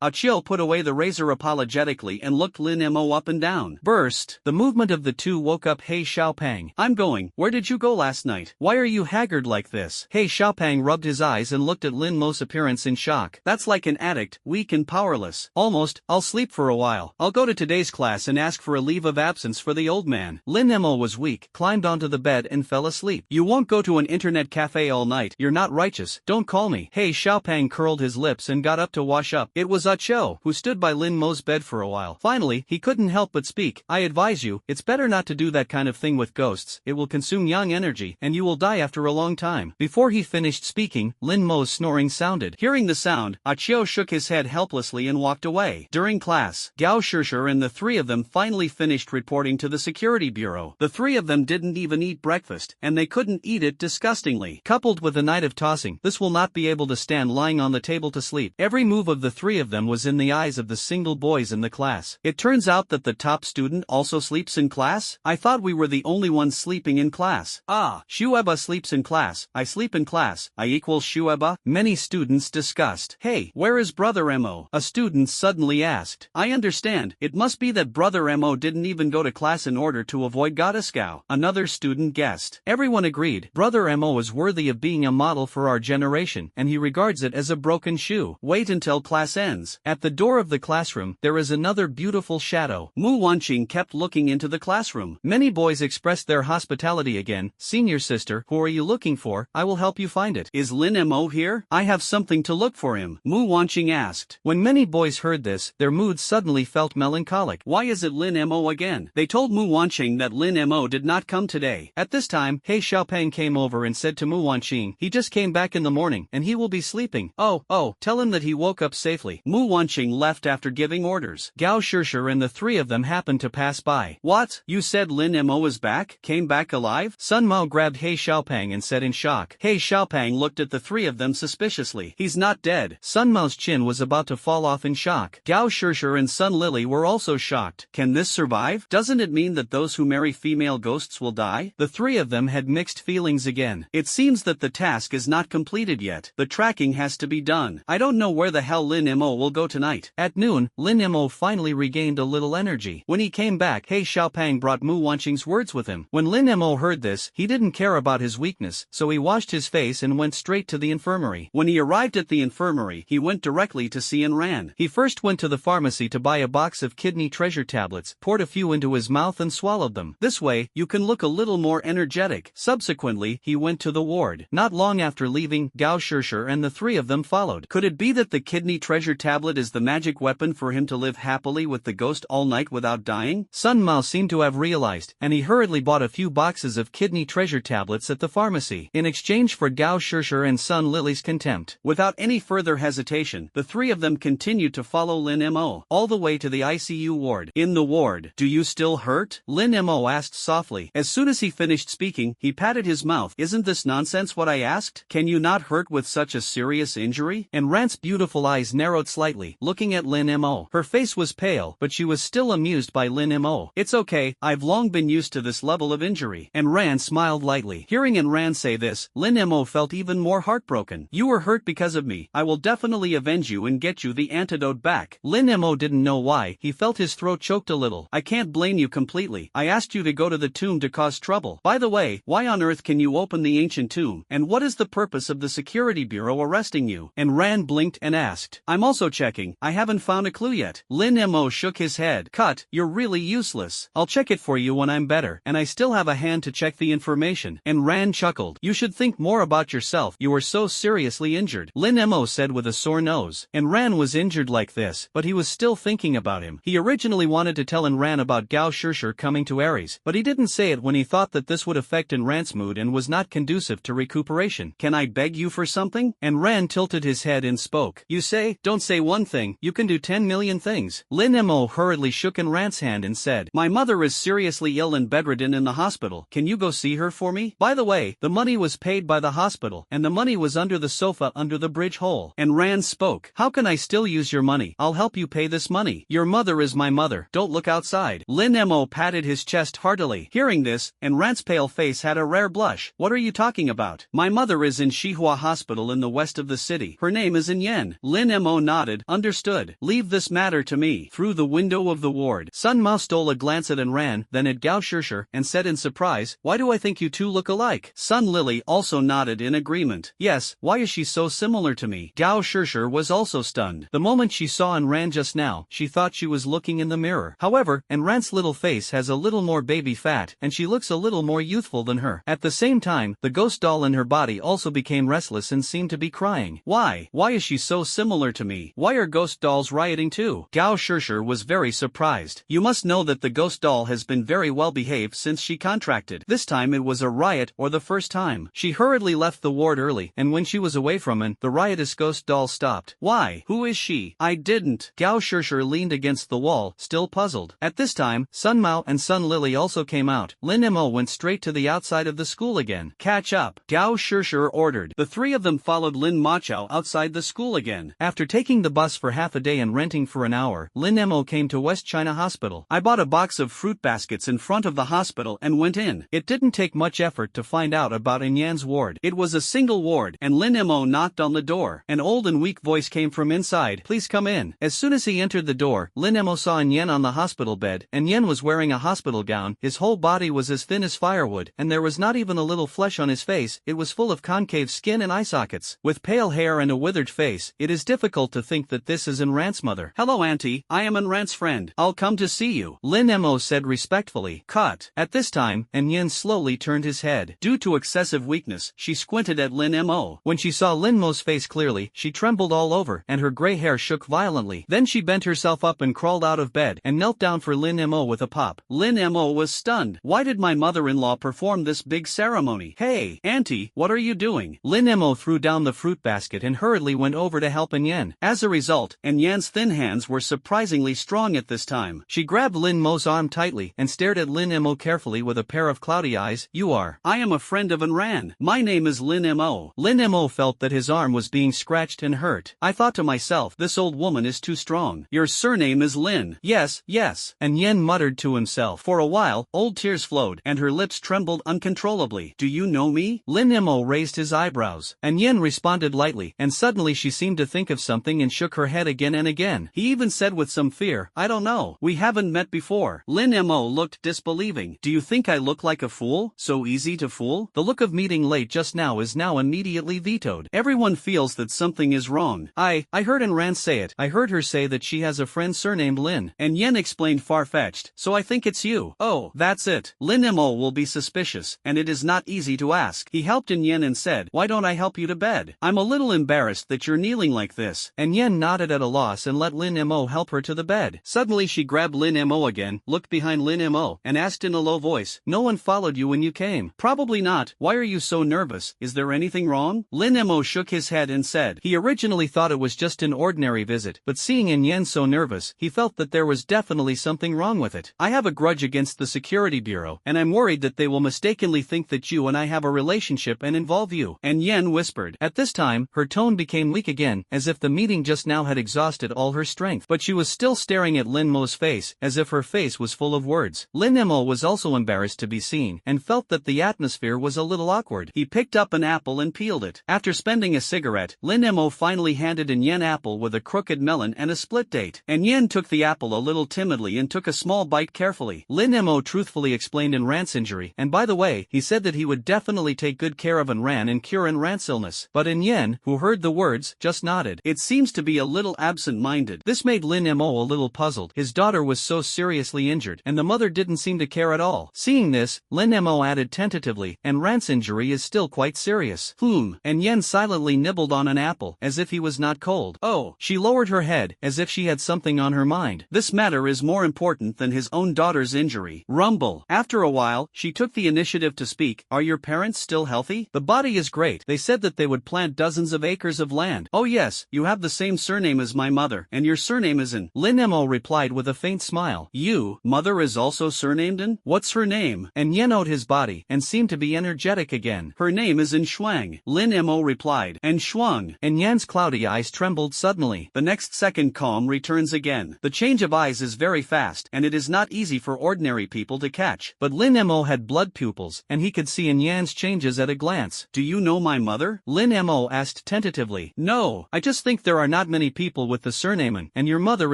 S1: Achio put away the razor apologetically and looked Lin Mo up and down. Burst. The movement of the two woke up He Xiaopang. I'm going. Where did you go last night? Why are you haggard like this? He Xiaopang rubbed his eyes and looked at Lin Mo's appearance in shock. That's like an addict, weak and powerless. Almost. I'll sleep for a while. I'll go to today's class and ask for a leave of absence for the old man. Lin Mo was weak, climbed onto the bed and fell asleep. You won't go to an internet cafe all night. You're not righteous. Don't call me. He Xiaopang curled his lips and got up to wash up. It was Achio, who stood by Lin Mo's bed for a while. Finally, he couldn't help but speak. I advise you, it's better not to do that kind of thing with ghosts. It will consume yang energy, and you will die after a long time. Before he finished speaking, Lin Mo's snoring sounded. Hearing the sound, Achio shook his head helplessly and walked away. During class, Gao Shishir and the three of them finally finished reporting to the security bureau. The three of them didn't even eat breakfast, and they couldn't eat it disgustingly. Coupled with a night of tossing, this will not be able to stand lying on the table to sleep. Every move of the three of them was in the eyes of the single boys in the class. It turns out that the top student also sleeps in class? I thought we were the only ones sleeping in class. Ah, Shueba sleeps in class, I sleep in class, I equals Shueba? Many students discussed. Hey, where is Brother Mo? A student suddenly asked. I understand, it must be that Brother Mo didn't even go to class in order to avoid Goddescow. Another student guessed. Everyone agreed. Brother Mo is worthy of being a model for our generation, and he regards it as a broken shoe. Wait until class ends. At the door of the classroom, there is another beautiful shadow. Mu Wanqing kept looking into the classroom. Many boys expressed their hospitality again. Senior sister, who are you looking for? I will help you find it. Is Lin Mo here? I have something to look for him. Mu Wanqing asked. When many boys heard this, their moods suddenly felt melancholic. Why is it Lin Mo again? They told Mu Wanqing that Lin Mo did not come today. At this time, He Xiaopang came over and said to Mu Wanqing, he just came back in the morning, and he will be sleeping. Oh, tell him that he woke up safely. Mu Wanqing left after giving orders. Gao Shishir and the three of them happened to pass by. What? You said Lin Mo is back? Came back alive? alive? Sun Mao grabbed He Xiaopang and said in shock. He Xiaopang looked at the three of them suspiciously. He's not dead. Sun Mao's chin was about to fall off in shock. Gao Shishir and Sun Lily were also shocked. Can this survive? Doesn't it mean that those who marry female ghosts will die? The three of them had mixed feelings again. It seems that the task is not completed yet. The tracking has to be done. I don't know where the hell Lin Mo will go tonight. At noon, Lin Mo finally regained a little energy. When he came back, He Xiaopang brought Mu Wanqing's words with him. When Lin Mo heard this, he didn't care about his weakness, so he washed his face and went straight to the infirmary. When he arrived at the infirmary, he went directly to see Ran. He first went to the pharmacy to buy a box of kidney treasure tablets, poured a few into his mouth and swallowed them. This way, you can look a little more energetic. Subsequently, he went to the ward. Not long after leaving, Gao Shishir and the three of them followed. Could it be that the kidney treasure tablet is the magic weapon for him to live happily with the ghost all night without dying? Sun Mao seemed to have realized, and he hurriedly bought a few boxes of kidney treasure tablets at the pharmacy, in exchange for Gao Shishir and Sun Lily's contempt. Without any further hesitation, the three of them continued to follow Lin Mo, all the way to the ICU ward. In the ward, "Do you still hurt?" Lin Mo asked softly. As soon as he finished speaking, he patted his mouth. "Isn't this nonsense what I asked? Can you not hurt with such a serious injury?" And Ran's beautiful eyes narrowed slightly, looking at Lin Mo. Her face was pale, but she was still amused by Lin Mo. "It's okay, I've long been used to this level of injury." And Ran smiled lightly. Hearing Ran say this, Lin Mo felt even more heartbroken. "You were hurt because of me. I will definitely avenge you and get you the antidote back." Lin Mo didn't know why, he felt his throat choked a little. "I can't blame you completely. I asked you to go to the tomb to cause trouble. By the way, why on earth can you open the ancient tomb? And what is the purpose of the security bureau arresting you?" And Ran blinked and asked. "I'm also checking. I haven't found a clue yet." Lin Mo shook his head. "Cut, you're really useless. I'll check it for you when I'm better, and I still have a hand to check the information." And Ran chuckled. "You should think more about yourself. You were so seriously injured," Lin Mo said with a sore nose. And Ran was injured like this, but he was still thinking about him. He originally wanted to tell Ran about Gao Shishir coming to Aries, but he didn't say it when he thought that this would affect Ran's mood and was not conducive to recuperation. "Can I beg you for something?" And Ran tilted his head and spoke. "You say, don't say one thing, you can do 10 million things." Lin Mo hurriedly shook Ran's hand and said, "My mother is seriously ill and bedridden in the hospital. Can you go see her for me? By the way, the money was paid by the hospital, and the money was under the sofa under the bridge hole." And Ran spoke. "How can I still use your money? I'll help you pay this money. Your mother is my mother. Don't look outside." Lin Mo patted his chest heartily. Hearing this, and Ran's pale face had a rare blush. "What are you talking about?" "My mother is in Xihua Hospital in the west of the city. Her name is Yen." Lin Mo nodded. "Understood. Leave this matter to me." Through the window of the ward, Sun Mao stole a glance at Ran, then at Gao Shishir, and said in surprise, "Why do I think you two look alike?" Sun Lily also nodded in agreement. "Yes, why is she so similar to me?" Gao Shishir was also stunned. The moment she saw Ran just now, she thought she was looking in the mirror. However, Ran's little face has a little more baby fat, and she looks a little more youthful than her. At the same time, the ghost doll in her body also became restless and seemed to be crying. Why is she so similar to me? Why are ghost dolls rioting too?" Gao Shishir was very surprised. "You must know that the ghost doll has been very well behaved since she contracted. This time it was a riot or the first time." She hurriedly left the ward early, and when she was away from it, the riotous ghost doll stopped. "Why? Who is she?" "I didn't." Gao Shishir leaned against the wall, still puzzled. At this time, Sun Mao and Sun Lily also came out. Lin Mo went straight to the outside of the school again. "Catch up," Gao Shishir ordered. The three of them followed Lin Machao outside the school again. After taking the bus for half a day and renting for an hour, Lin Mo came to West China Hospital. "I bought a box of fruit baskets in front of the hospital and went in." It didn't take much effort to find out about Yan's ward. It was a single ward, and Lin Mo knocked on the door. An old and weak voice came from inside. "Please come in." As soon as he entered the door, Lin Mo saw Yan on the hospital bed, and Yan was wearing a hospital gown. His whole body was as thin as firewood, and there was not even a little flesh on his face. It was full of concave skin and eye sockets. With pale hair and a withered face, it is difficult to think that this is Ran's mother. "Hello auntie, I am Ran's friend. I'll come to see you," Lin Mo said respectfully. "Cut." At this time, Yan slowly turned his head. Due to excessive weakness, she squinted at Lin Mo. When she saw Lin Mo's face clearly, she trembled all over, and her gray hair shook violently. Then she bent herself up and crawled out of bed, and knelt down for Lin Mo with a pop. Lin Mo was stunned. Why did my mother-in-law perform this big ceremony? "Hey, auntie, what are you doing?" Lin Mo threw down the fruit basket and hurriedly went over to help Yan. As a result, Yan's thin hands were surprisingly strong at this time. She grabbed Lin Mo's arm tightly and stared at Lin Mo carefully with a pair of cloudy eyes, you are. I am a friend of Anran. My name is Lin Mo. Lin Mo felt that his arm was being scratched and hurt. I thought to myself, this old woman is too strong. Your surname is Lin. Yes, yes. And Yen muttered to himself. For a while, old tears flowed, and her lips trembled uncontrollably. Do you know me? Lin Mo raised his eyebrows, and Yen responded lightly, and suddenly she seemed to think of something and shook her head again and again. He even said with some fear, I don't know. We haven't met before. Lin Mo looked disbelieving. Do you think I look like a fool? So easy to fool? The look of meeting late just now is now immediately vetoed. Everyone feels that something is wrong. I heard Anran say it. I heard her say that she has a friend surnamed Lin. And Yen explained far-fetched. So I think it's you. Oh, that's it. Lin Mo will be suspicious, and it is not easy to ask. He helped in Yen and said, why don't I help you to bed? I'm a little embarrassed that you're kneeling like this. And Yen nodded at a loss and let Lin Mo help her to the bed. Suddenly she grabbed Lin Mo again, looked behind Lin Mo, and asked in a low voice, no one followed you when you came? Probably not. Why are you so nervous? Is there anything wrong? Lin Mo shook his head and said, he originally thought it was just an ordinary visit, but seeing in Yen so nervous, he felt that there was definitely something wrong with it. I have a grudge against the security bureau, and I'm worried that they will mistakenly think that you and I have a relationship and involve you. And Yen whispered. At this time, her tone became weak again, as if the meeting just now had exhausted all her strength. But she was still staring at Lin Mo's face, as if her face was full of words. Lin Mo was also embarrassed to be seen, and felt that the atmosphere was a little awkward. He picked up an apple and peeled it. After spending a cigarette, Lin Mo finally handed in Yen apple with a crooked melon and a split date. And Yen took the apple a little timidly and took a small bite carefully. Lin Mo truthfully explained Anran's injury, and by the way, he said that he would definitely take good care of Anran and cure Anran's illness. But Yen, who heard the words, just nodded. It seems to be a little absent-minded. This made Lin Mo a little puzzled. His daughter was so seriously injured, and the mother didn't seem to care at all. Seeing this, Lin Mo added tentatively, Anran's injury is still quite serious. And Yen silently nibbled on an apple, as if he was not cold. Oh, she lowered her head, as if she had something on her mind. This matter is more important than his own daughter's injury. Rumble. After a while, she took the initiative to speak. Are your parents still healthy? The body is great. They said that they would plant dozens of acres of land. Oh yes, you have the same surname as my mother, and your surname is In. Lin Mo replied with a faint smile. You, mother is also surnamed In? What's her name? And Yen owed his body, and seemed to be energetic again. Her name is In Shuang. Lin Mo replied. And Shuang. And Yen's cloudy eyes trembled suddenly. The next second calm returns again. The change of eyes is very fast, and it is not easy for ordinary people to catch. But Lin Mo had blood pupils, and he could see in Yan's changes at a glance. Do you know my mother? Lin Mo asked tentatively. No, I just think there are not many people with the surname In, and your mother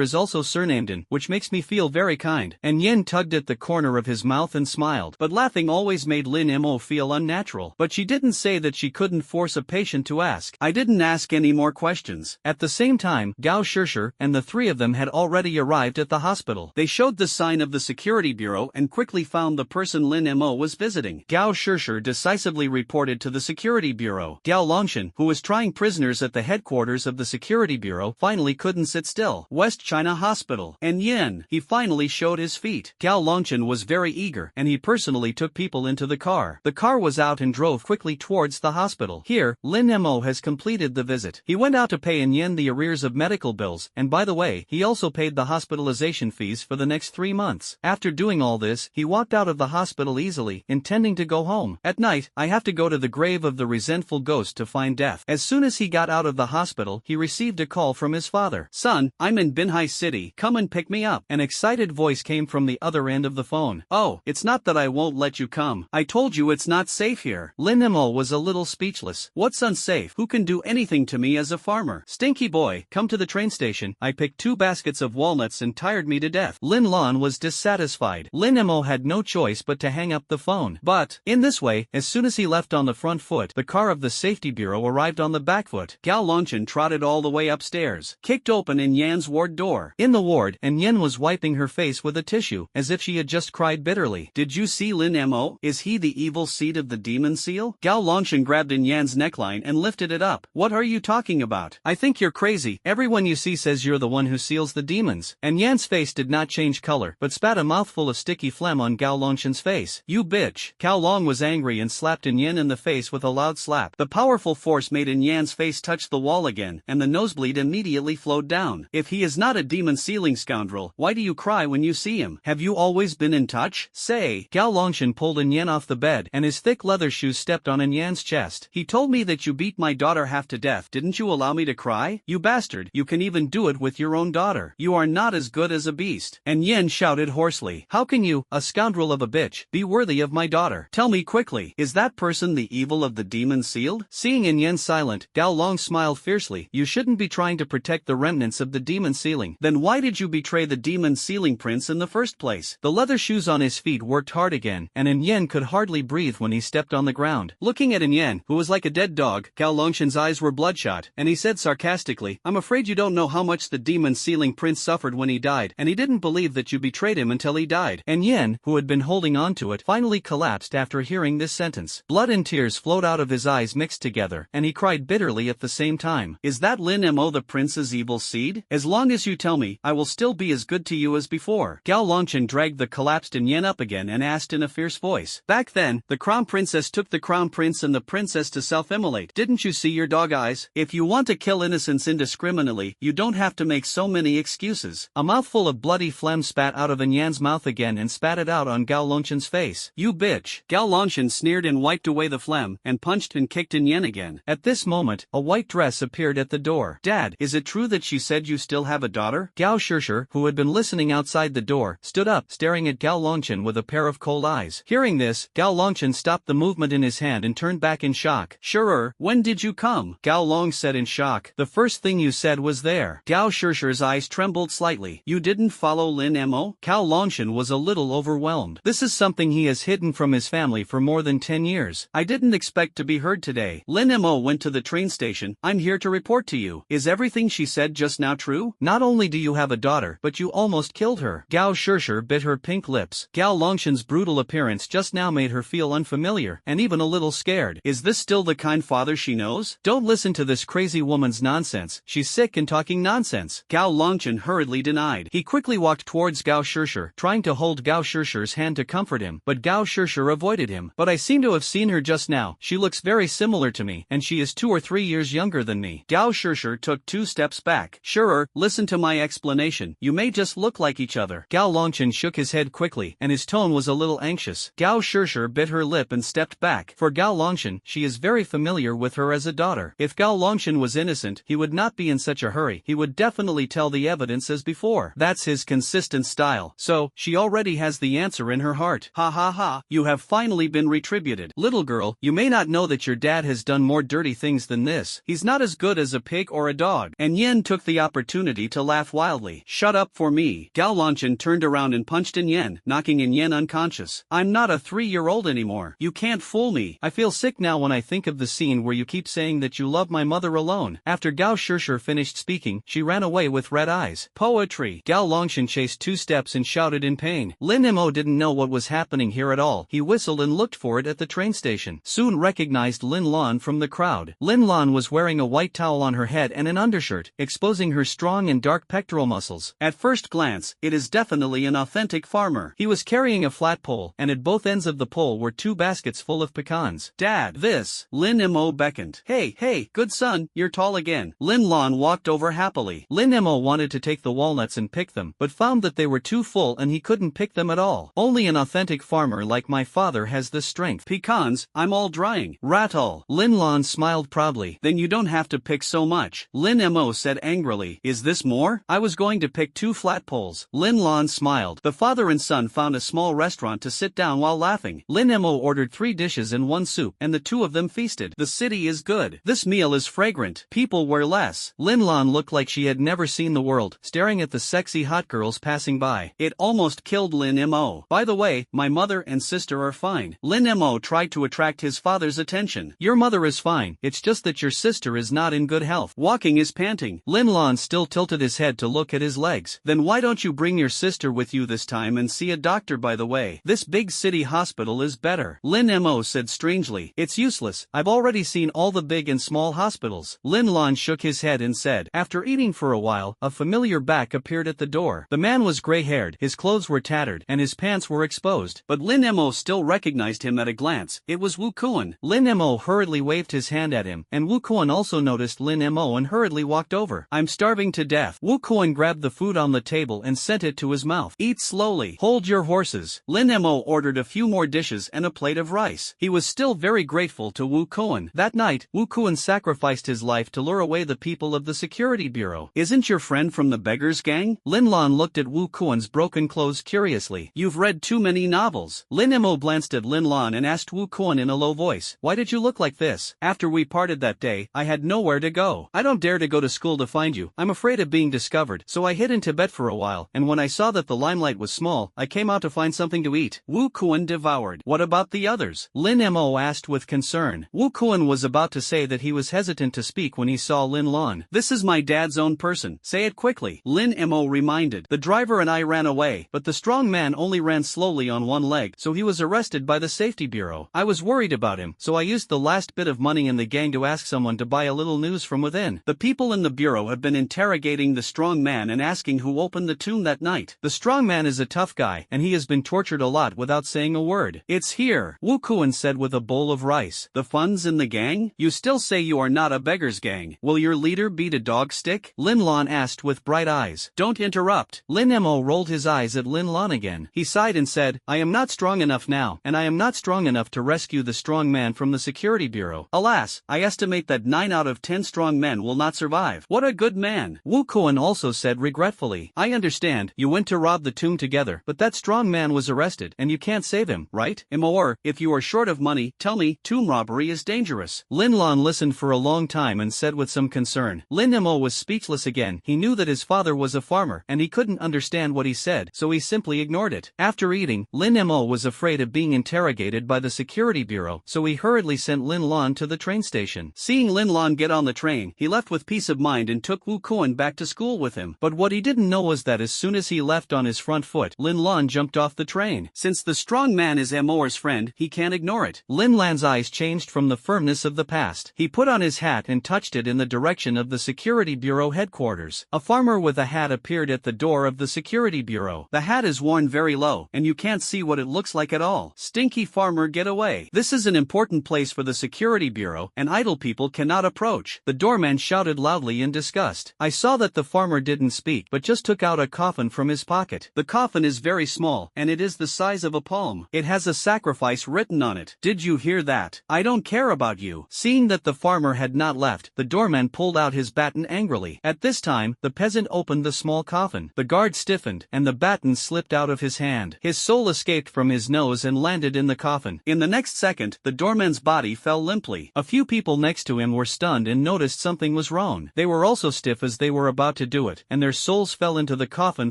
S1: is also surnamed In, which makes me feel very kind. And Yen tugged at the corner of his mouth and smiled. But laughing always made Lin Mo feel unnatural. But she didn't say that she couldn't force a patient to ask. I didn't ask any more questions. At the same time, Gao Shishir and the three of them had already arrived at the hospital. They showed the sign of the security bureau and quickly found the person Lin Mo was visiting. Gao Shishir decisively reported to the security bureau. Gao Longshan, who was trying prisoners at the headquarters of the security bureau, finally couldn't sit still. West China Hospital. And Yen, he finally showed his feet. Gao Longshan was very eager, and he personally took people into the car. The car was out and drove quickly towards the hospital. Here, Lin Mo has completed the visit. He went out to pay in Yen the arrears of medical bills, and by the way, he also paid the hospitalization fees for the next 3 months. After doing all this, he walked out of the hospital easily, intending to go home. At night, I have to go to the grave of the resentful ghost to find death. As soon as he got out of the hospital, he received a call from his father. Son, I'm in Binhai City. Come and pick me up. An excited voice came from the other end of the phone. Oh, it's not that I won't let you come. I told you it's not safe here. Lin Mo was a little speechless. What's unsafe? Who can do anything to me as a farmer? Stinky boy, come to the train station. I picked 2 baskets of walnuts and tired me to death. Lin Lan was dissatisfied. Lin Mo had no choice but to hang up the phone. But, in this way, as soon as he left on the front foot, the car of the safety bureau arrived on the back foot. Gao Longshan trotted all the way upstairs, kicked open In Yan's ward door. In the ward, and Yen was wiping her face with a tissue, as if she had just cried bitterly. Did you see Lin Mo? Is he the evil seed of the demon seal? Gao Longshan grabbed In Yan's neckline and lifted it up. What are you talking about? I think you're crazy. Everyone you see says you're the one who seals the demons. And Yan's face did not change color, but spat a mouthful of sticky phlegm on Gao Longshan's face. You bitch. Gao Long was angry and slapped In Yan in the face with a loud slap. The powerful force made In Yan's face touch the wall again, and the nosebleed immediately flowed down. If he is not a demon sealing scoundrel, why do you cry when you see him? Have you always been in touch? Say. Gao Gao Longshan pulled An Yan off the bed and his thick leather shoes stepped on An Yan's chest. He told me that you beat my daughter half to death. Didn't you allow me to cry? You bastard, you can even do it with your own daughter. You are not as good as a beast. An Yan shouted hoarsely. How can you, a scoundrel of a bitch, be worthy of my daughter? Tell me quickly, is that person the evil of the demon sealed? Seeing An Yan silent, Gao Long smiled fiercely. You shouldn't be trying to protect the remnants of the demon sealing. Then why did you betray the demon sealing prince in the first place? The leather shoes on his feet worked hard again, and An Yan could hardly breathe when he stepped on the ground. Looking at An Yan, who was like a dead dog, Gao Longshan's eyes were bloodshot, and he said sarcastically, I'm afraid you don't know how much the demon sealing prince suffered when he died, and he didn't believe that you betrayed him until he died. An Yan, who had been holding on to it, finally collapsed after hearing this sentence. Blood and tears flowed out of his eyes mixed together, and he cried bitterly at the same time. Is that Lin Mo the prince's evil seed? As long as you tell me, I will still be as good to you as before. Gao Longshan dragged the collapsed An Yan up again and asked in a fierce voice. Back then, the crown princess took the crown prince and the princess to self-immolate. Didn't you see your dog eyes? If you want to kill innocents indiscriminately, you don't have to make so many excuses. A mouthful of bloody phlegm spat out of An Yan's mouth again and spat it out on Gao Longshan's face. You bitch. Gao Longshan sneered and wiped away the phlegm, and punched and kicked An Yan again. At this moment, a white dress appeared at the door. Dad, is it true that she said you still have a daughter? Gao Shishir, who had been listening outside the door, stood up, staring at Gao Longshan with a pair of cold eyes. Hearing this, Gao Longshan stopped the movement in his hand and turned back in shock. Shishir, when did you come? Gao Long said in shock. The first thing you said was there. Gao Shishir's eyes trembled slightly. You didn't follow Lin Mo? Gao Longshan was a little overwhelmed. This is something he has hidden from his family for more than 10 years. I didn't expect to be heard today. Lin Mo went to the train station. I'm here to report to you. Is everything she said just now true? Not only do you have a daughter, but you almost killed her. Gao Shishir bit her pink lips. Gao Longshan's brutal appearance just now made her feel unfamiliar, and even a little scared. Is this still the kind father she knows? Don't listen to this crazy woman's nonsense. She's sick and talking nonsense. Gao Longshan hurriedly denied. He quickly walked towards Gao Shishir, trying to hold Gao Shishir's hand to comfort him, but Gao Shishir avoided him. But I seem to have seen her just now. She looks very similar to me, and she is 2 or 3 years younger than me. Gao Shishir took 2 steps back. Shishir, listen to my explanation. You may just look like each other. Gao Longshan shook his head quickly, and his tone was a little anxious. Gao Shishir bit her lip and stepped back. For Gao Longshan, she is very familiar with her as a daughter. If Gao Longshan was innocent, he would not be in such a hurry. He would definitely tell the evidence as before. That's his consistent style. So, she already has the answer in her heart. Ha ha ha, you have finally been retributed. Little girl, you may not know that your dad has done more dirty things than this. He's not as good as a pig or a dog. An Yan took the opportunity to laugh wildly. Shut up for me. Gao Longshan turned around and punched An Yan, knocking An Yan unconscious. I'm not a 3-year-old anymore. You can't fool me. I feel sick now when I think of the scene where you keep saying that you love my mother alone. After Gao Shishir finished speaking, she ran away with red eyes. Poetry. Gao Longshan chased 2 steps and shouted in pain. Lin Mo didn't know what was happening here at all. He whistled and looked for it at the train station. Soon recognized Lin Lan from the crowd. Lin Lan was wearing a white towel on her head and an undershirt, exposing her strong and dark pectoral muscles. At first glance, it is definitely an authentic farmer. He was carrying a flat pole, and at both ends of the pole were 2 baskets full of pecans. Dad, this. Lin Mo beckoned. Hey, good son, you're tall again. Lin Lan walked over happily. Lin Mo wanted to take the walnuts and pick them, but found that they were too full and he couldn't pick them at all. Only an authentic farmer like my father has the strength. Pecans, I'm all drying. Rattle. Lin Lan smiled proudly. Then you don't have to pick so much. Lin Mo said angrily. Is this more? I was going to pick 2 flat poles. Lin Lan smiled. The father and son found a small restaurant to sit down while laughing. Lin Mo ordered 3 dishes and 1 soup, and the 2 of them feasted. The city is good. This meal is fragrant. People wear less. Lin Lan looked like she had never seen the world, staring at the sexy hot girls passing by. It almost killed Lin Mo. By the way, my mother and sister are fine. Lin Mo tried to attract his father's attention. Your mother is fine. It's just that your sister is not in good health. Walking is panting. Lin Lan still tilted his head to look at his legs. Then why don't you bring your sister with you this time and see a doctor? By the way, this big city hospital is better. Lin Mo said strangely. It's useless. I've already seen all the big and small hospitals. Lin Lan shook his head and said. After eating for a while, a familiar back appeared at the door. The man was gray-haired, his clothes were tattered, and his pants were exposed. But Lin Mo still recognized him at a glance. It was Wu Kuan. Lin Mo hurriedly waved his hand at him, and Wu Kuan also noticed Lin Mo and hurriedly walked over. I'm starving to death. Wu Kuan grabbed the food on the table and sent it to his mouth. Eat slowly. Hold your horses. Lin Mo ordered a few more dishes and a plate of rice. He was still very grateful to Wu Kuan. That night, Wu Kuan sacrificed his life to lure away the people of the security bureau. Isn't your friend from the beggars gang? Lin Lan looked at Wu Kuan's broken clothes curiously. You've read too many novels. Lin Mo glanced at Lin Lan and asked Wu Kuan in a low voice, why did you look like this? After we parted that day, I had nowhere to go. I don't dare to go to school to find you. I'm afraid of being discovered, so I hid in Tibet for a while, and when I saw that the limelight was small, I came out to find something to eat. Wu Kuan devoured. What about the others? Lin Mo asked with concern. Wu Kuan was about to say that he was hesitant to speak when he saw Lin Lan. This is my dad's own person. Say it quickly. Lin Mo reminded. The driver and I ran away, but the strong man only ran slowly on one leg, so he was arrested by the safety bureau. I was worried about him, so I used the last bit of money in the gang to ask someone to buy a little news from within. The people in the bureau have been interrogating the strong man and asking who opened the tomb that night. The strong man is a tough guy, and he has been tortured a lot without saying a word. It's here, Wu Kuan said with a bowl of rice. The funds in the gang? You still say you are not a beggars gang. Will your leader beat a dog stick? Lin Lan asked with bright eyes. Don't interrupt. Lin Mo rolled his eyes at Lin Lan again. He sighed and said, I am not strong enough now, and I am not strong enough to rescue the strong man from the security bureau. Alas, I estimate that 9 out of 10 strong men will not survive. What a good man. Wu Kuan also said regretfully, I understand, you went to rob the tomb together, but that strong man was arrested, and you can't save him, right? Or, if you are short of money, tell me, tomb robbery is dangerous. Lin Lan listened for a long time and said with some concern. Lin Mo was speechless again. He knew that his father was a farmer, and he couldn't understand what he said, so he simply ignored it. After eating, Lin Mo was afraid of being interrogated by the security bureau, so he hurriedly sent Lin Lan to the train station. Seeing Lin Lan get on the train, he left with peace of mind and took Wu Kuan back to school with him. But what he didn't know was that as soon as he left on his front foot, Lin Lan jumped off the train. Since the strong man is Mo's friend, he can't ignore it. Lin Lan's eyes changed from the firmness of the past. He put on his hat and touched it in the direction of the security bureau headquarters. A farmer with a hat appeared at the door of the security bureau. The hat is worn very low, and you can't see what it looks like at all. Stinky farmer, get away. This is an important place for the security bureau, and idle people cannot approach. The doorman shouted loudly in disgust. I saw that the farmer didn't speak, but just took out a coffin from his pocket. The coffin is very small, and it is the size of a palm. It has a sacrifice written on it. Did you hear that? I don't care about you. Seeing that the farmer had not left, the doorman pulled out his baton angrily. At this time, the peasant opened the small coffin. The guard stiffened, and the baton slipped out of his hand. His soul escaped from his nose and landed in the coffin. In the next second, the doorman's body fell limply. A few people next to him were stunned and noticed something was wrong. They were also stiff as they were about to do it, and their souls fell into the coffin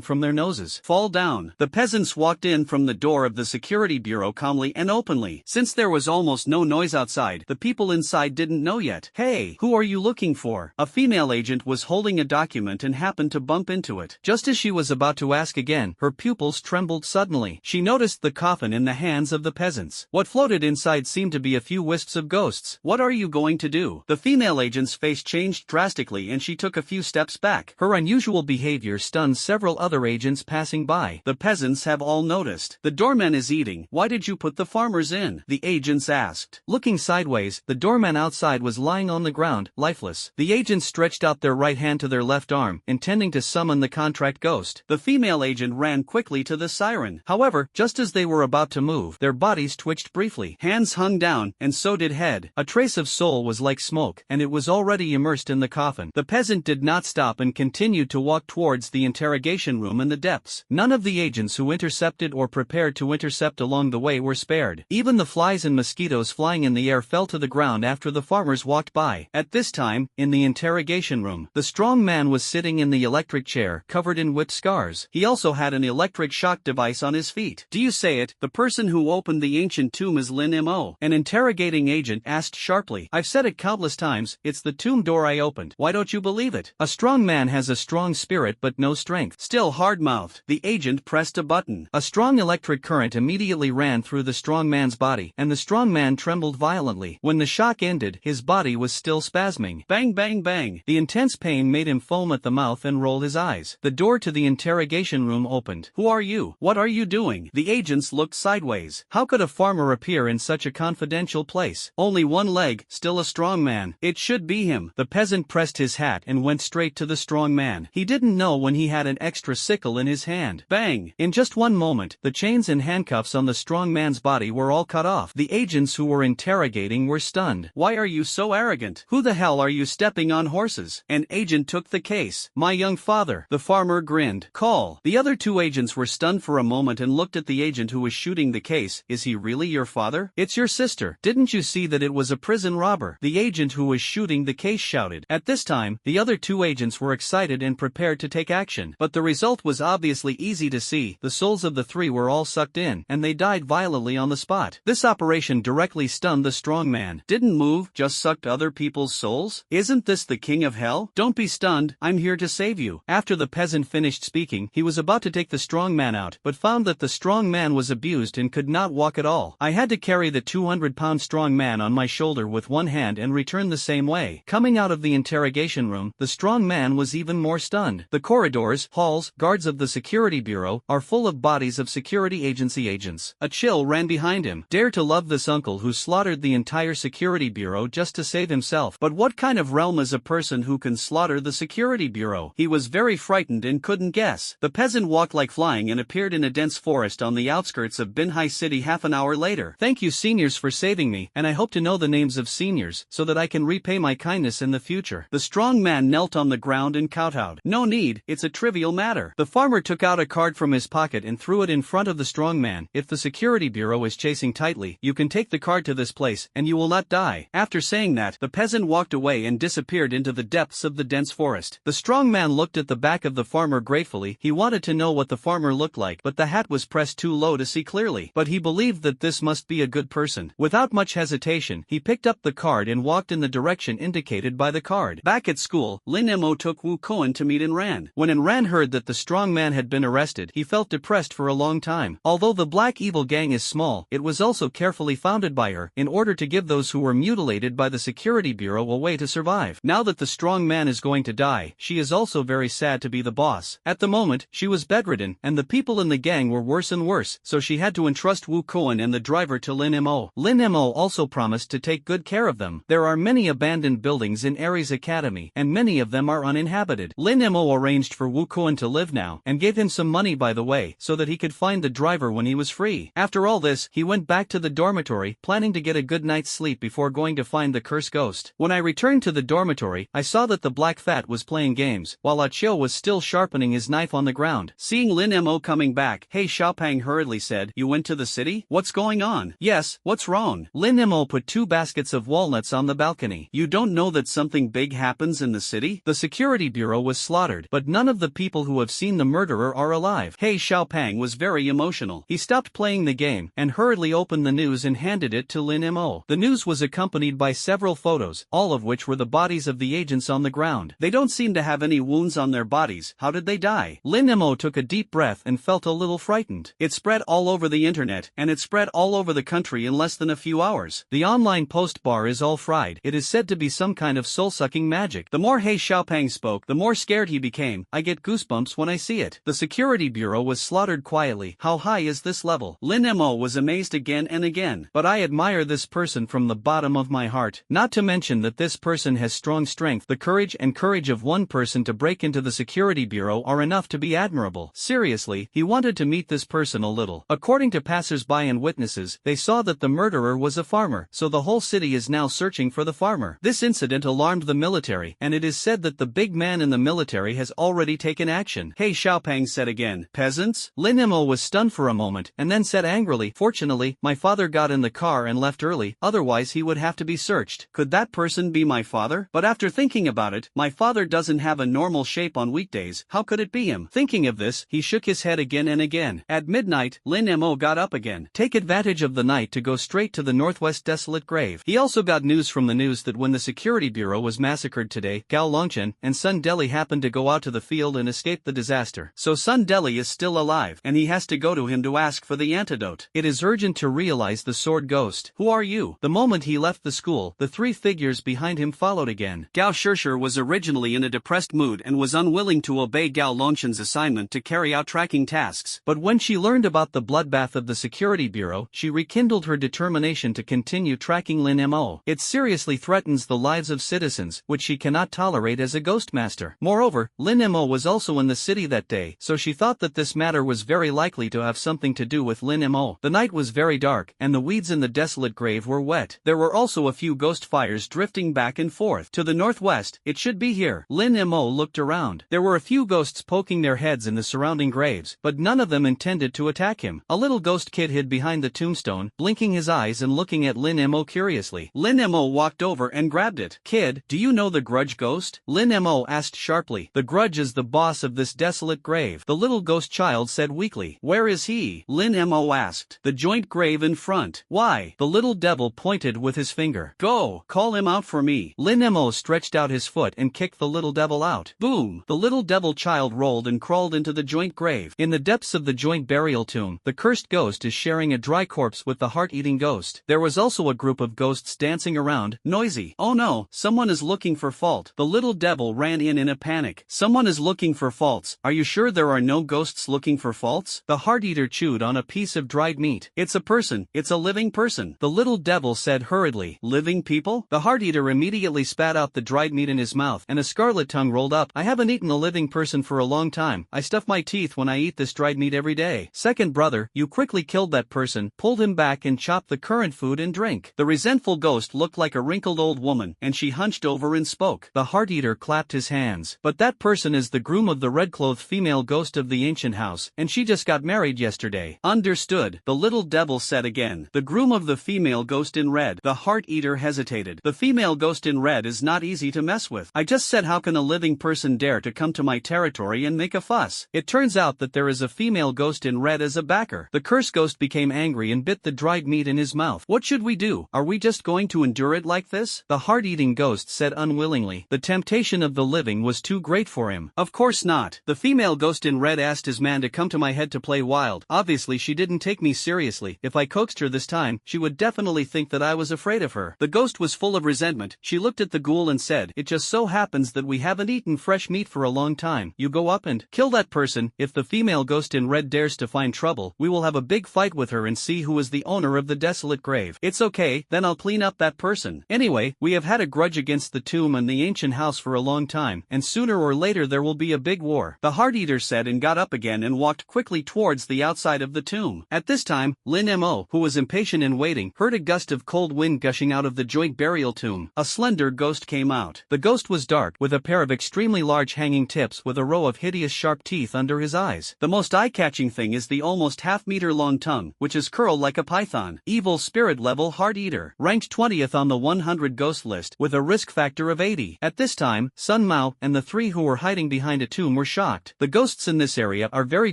S1: from their noses. Fall down. The peasants walked in from the door of the security bureau calmly and openly. Since there was almost no noise outside, the people inside didn't know yet. Hey, who are you looking for? A female agent was holding a document and happened to bump into it. Just as she was about to ask again, her pupils trembled suddenly. She noticed the coffin in the hands of the peasants. What floated inside seemed to be a few wisps of ghosts. What are you going to do? The female agent's face changed drastically and she took a few steps back. Her unusual behavior stunned several other agents passing by. The peasants have all noticed. The doorman is eating. Why did you put the farmers in? The agents asked. Looking sideways, the doorman outside was lying on the ground, lifeless. The agents stretched out their right hand to their left arm, intending to summon the contract ghost. The female agent ran quickly to the siren. However, just as they were about to move, their bodies twitched briefly. Hands hung down, and so did head. A trace of soul was like smoke, and it was already immersed in the coffin. The peasant did not stop and continued to walk towards the interrogation room in the depths. None of the agents who intercepted or prepared to intercept along the way were spared. Even the flies and mosquitoes flying in the air fell to the ground after the farmers walked by. At this time, in the interrogation room, the strong man was sitting in the electric chair, covered in whipped scars. He also had an electric shock device on his feet. Do you say it? The person who opened the ancient tomb is Lin Mo. An interrogating agent asked sharply. I've said it countless times, it's the tomb door I opened. Why don't you believe it? A strong man has a strong spirit but no strength. Still hard-mouthed, the agent pressed a button. A strong electric current immediately ran through the strong man's body, and the strong man trembled violently. When the shock ended, his body was still spasming. Bang bang bang. The intense pain made him foam at the mouth and roll his eyes. The door to the interrogation room opened. Who are you? What are you doing? The agents looked sideways. How could a farmer appear in such a confidential place? Only one leg, still a strong man. It should be him. The peasant pressed his hat and went straight to the strong man. He didn't know when he had an extra sickle in his hand. Bang! In just one moment, the chains chains and handcuffs on the strong man's body were all cut off. The agents who were interrogating were stunned. "Why are you so arrogant? Who the hell are you stepping on horses?" An agent took the case. "My young father." The farmer grinned. "Call." The other two agents were stunned for a moment and looked at the agent who was shooting the case. "Is he really your father?" "It's your sister. Didn't you see that it was a prison robber?" the agent who was shooting the case shouted. At this time, the other two agents were excited and prepared to take action. But the result was obviously easy to see. The souls of the three were all sucked in, and they died violently on the spot. This operation directly stunned the strong man. "Didn't move, just sucked other people's souls? Isn't this the king of hell? Don't be stunned, I'm here to save you." After the peasant finished speaking, he was about to take the strong man out, but found that the strong man was abused and could not walk at all. "I had to carry the 200-pound strong man on my shoulder with one hand and return the same way." Coming out of the interrogation room, the strong man was even more stunned. The corridors, halls, guards of the security bureau are full of bodies of security agency agents. A chill ran behind him. Dare to love this uncle who slaughtered the entire security bureau just to save himself. But what kind of realm is a person who can slaughter the security bureau? He was very frightened and couldn't guess. The peasant walked like flying and appeared in a dense forest on the outskirts of Binhai City half an hour later. "Thank you seniors for saving me, and I hope to know the names of seniors, so that I can repay my kindness in the future." The strong man knelt on the ground and kowtowed. "No need, it's a trivial matter." The farmer took out a card from his pocket and threw it in front of the strong man. "If the security bureau is chasing tightly, you can take the card to this place, and you will not die." After saying that, the peasant walked away and disappeared into the depths of the dense forest. The strong man looked at the back of the farmer gratefully. He wanted to know what the farmer looked like, but the hat was pressed too low to see clearly. But he believed that this must be a good person. Without much hesitation, he picked up the card and walked in the direction indicated by the card. Back at school, Lin Mo took Wu Koan to meet Enran. When Enran heard that the strong man had been arrested, he felt depressed for a long time. Although the black evil gang is small, it was also carefully founded by her, in order to give those who were mutilated by the security bureau a way to survive. Now that the strong man is going to die, she is also very sad to be the boss. At the moment, she was bedridden, and the people in the gang were worse and worse, so she had to entrust Wu Koan and the driver to Lin Mo. Lin Mo also promised to take good care of them. There are many abandoned buildings in Aries Academy, and many of them are uninhabited. Lin Mo arranged for Wu Koan to live now, and gave him some money by the way, so that he could find the driver when he was free. After all this, he went back to the dormitory, planning to get a good night's sleep before going to find the cursed ghost. When I returned to the dormitory, I saw that the black fat was playing games, while Achio was still sharpening his knife on the ground. Seeing Lin Mo coming back, "Hey," Xiaopang hurriedly said, "You went to the city? What's going on?" "Yes, what's wrong?" Lin Mo put 2 baskets of walnuts on the balcony. "You don't know that something big happens in the city? The security bureau was slaughtered, but none of the people who have seen the murderer are alive." Hey Xiaopang was very emotional. He stopped playing the game, and hurriedly opened the news and handed it to Lin Mo. The news was accompanied by several photos, all of which were the bodies of the agents on the ground. "They don't seem to have any wounds on their bodies. How did they die?" Lin Mo took a deep breath and felt a little frightened. It spread all over the internet, and it spread all over the country in less than a few hours. The online post bar is all fried. It is said to be some kind of soul-sucking magic. The more He Xiaopang spoke, the more scared he became. "I get goosebumps when I see it. The security bureau was slaughtered quietly. How high is this level?" Lin Mo was amazed again and again. "But I admire this person from the bottom of my heart. Not to mention that this person has strong strength. The courage of one person to break into the security bureau are enough to be admirable." Seriously, he wanted to meet this person a little. According to passers-by and witnesses, they saw that the murderer was a farmer, so the whole city is now searching for the farmer. This incident alarmed the military, and it is said that the big man in the military has already taken action. He Xiaopang said again, "Peasants?" Lin Mo was stunned for a moment, and then said angrily, "Fortunately, my father got in the car and left early, otherwise he would have to be searched. Could that person be my father? But after thinking about it, my father doesn't have a normal shape on weekdays. How could it be him?" Thinking of this, he shook his head again and again. At midnight, Lin Mo got up again. Take advantage of the night to go straight to the northwest desolate grave. He also got news from the news that when the security bureau was massacred today, Gao Longchen and Sun Deli happened to go out to the field and escape the disaster. So Sun Deli is still alive, and he has to go to him to ask for the antidote. It is urgent to realize the sword ghost. Who are you? The moment he left the school, the 3 figures behind him followed again. Gao Shishir was originally in a depressed mood and was unwilling to obey Gao Longchen's assignment to carry out tracking tasks. But when she learned about the bloodbath of the security bureau, she rekindled her determination to continue tracking Lin Mo. It seriously threatens the lives of citizens, which she cannot tolerate as a ghost master. Moreover, Lin Mo was also in the city that day, so she thought that this matter was very likely to have something to do with Lin Mo. The night was very dark, and the weeds in the desolate grave were wet. There were also a few ghost fires drifting back and forth. To the northwest, it should be here. Lin Mo looked around. There were a few ghosts poking their heads in the surrounding graves, but none of them intended to attack him. A little ghost kid hid behind the tombstone, blinking his eyes and looking at Lin Mo curiously. Lin Mo walked over and grabbed it. Kid, do you know the Grudge ghost? Lin Mo asked sharply. The Grudge is the boss of this desolate grave, the little ghost child said weakly. Where is he? Lin Mo asked. The joint grave in front. Why? The little devil pointed with his finger. Go, call him out for me. Lin Mo stretched out his foot and kicked the little devil out. Boom! The little devil child rolled and crawled into the joint grave. In the depths of the joint burial tomb, the cursed ghost is sharing a dry corpse with the heart-eating ghost. There was also a group of ghosts dancing around, noisy. Oh no, someone is looking for fault. The little devil ran in a panic. Someone is looking for faults. Are you sure there are no ghosts looking for faults? The heart-eater chewed on a piece of dried meat. It's a person. It's a living person. The little devil said hurriedly. Living people? The heart-eater immediately spat out the dried meat in his mouth, and a scarlet tongue rolled up. I haven't eaten a living person for a long time. I stuff my teeth when I eat this dried meat every day. Second brother, you quickly killed that person, pulled him back and chopped the current food and drink. The resentful ghost looked like a wrinkled old woman, and she hunched over and spoke. The heart-eater clapped his hands. But that person is the groom of the red-clothed female ghost of the ancient house, and she just got married yesterday. Understood, the little devil said again. The groom of the female ghost in red. The heart-eater hesitated. The female ghost in red is not easy to mess with. I just said how can a living person dare to come to my territory and make a fuss? It turns out that there is a female ghost in red as a backer. The curse ghost became angry and bit the dried meat in his mouth. What should we do? Are we just going to endure it like this? The heart-eating ghost said unwillingly. The temptation of the living was too great for him. Of course not. The female ghost in red asked his man to come to my head to play wild. Obviously she didn't take me seriously. If I coaxed her this time, she would definitely think that I was afraid of her. The ghost was full of resentment. She looked at the ghoul and said, it just so happens that we haven't eaten fresh meat for a long time. You go up and kill that person. If the female ghost in red dares to find trouble, we will have a big fight with her and see who is the owner of the desolate grave. It's okay, then I'll clean up that person. Anyway, we have had a grudge against the tomb and the ancient house for a long time, and sooner or later there will be a big war. The heart-eater said and got up again and walked quickly towards the outside of the tomb. At this time, Lin Mo, who was impatient in waiting, heard a gust of cold wind gushing out of the joint burial tomb. A slender ghost came out. The ghost was dark, with a pair of extremely large hanging tips with a row of hideous sharp teeth under his eyes. The most eye-catching thing is the almost half-meter-long tongue, which is curled like a python. Evil spirit level heart-eater. Ranked 20th on the 100 ghost list, with a risk factor of 80. At this time, Sun Mao and the three who were hiding behind a tomb were shocked. The ghosts in this area are very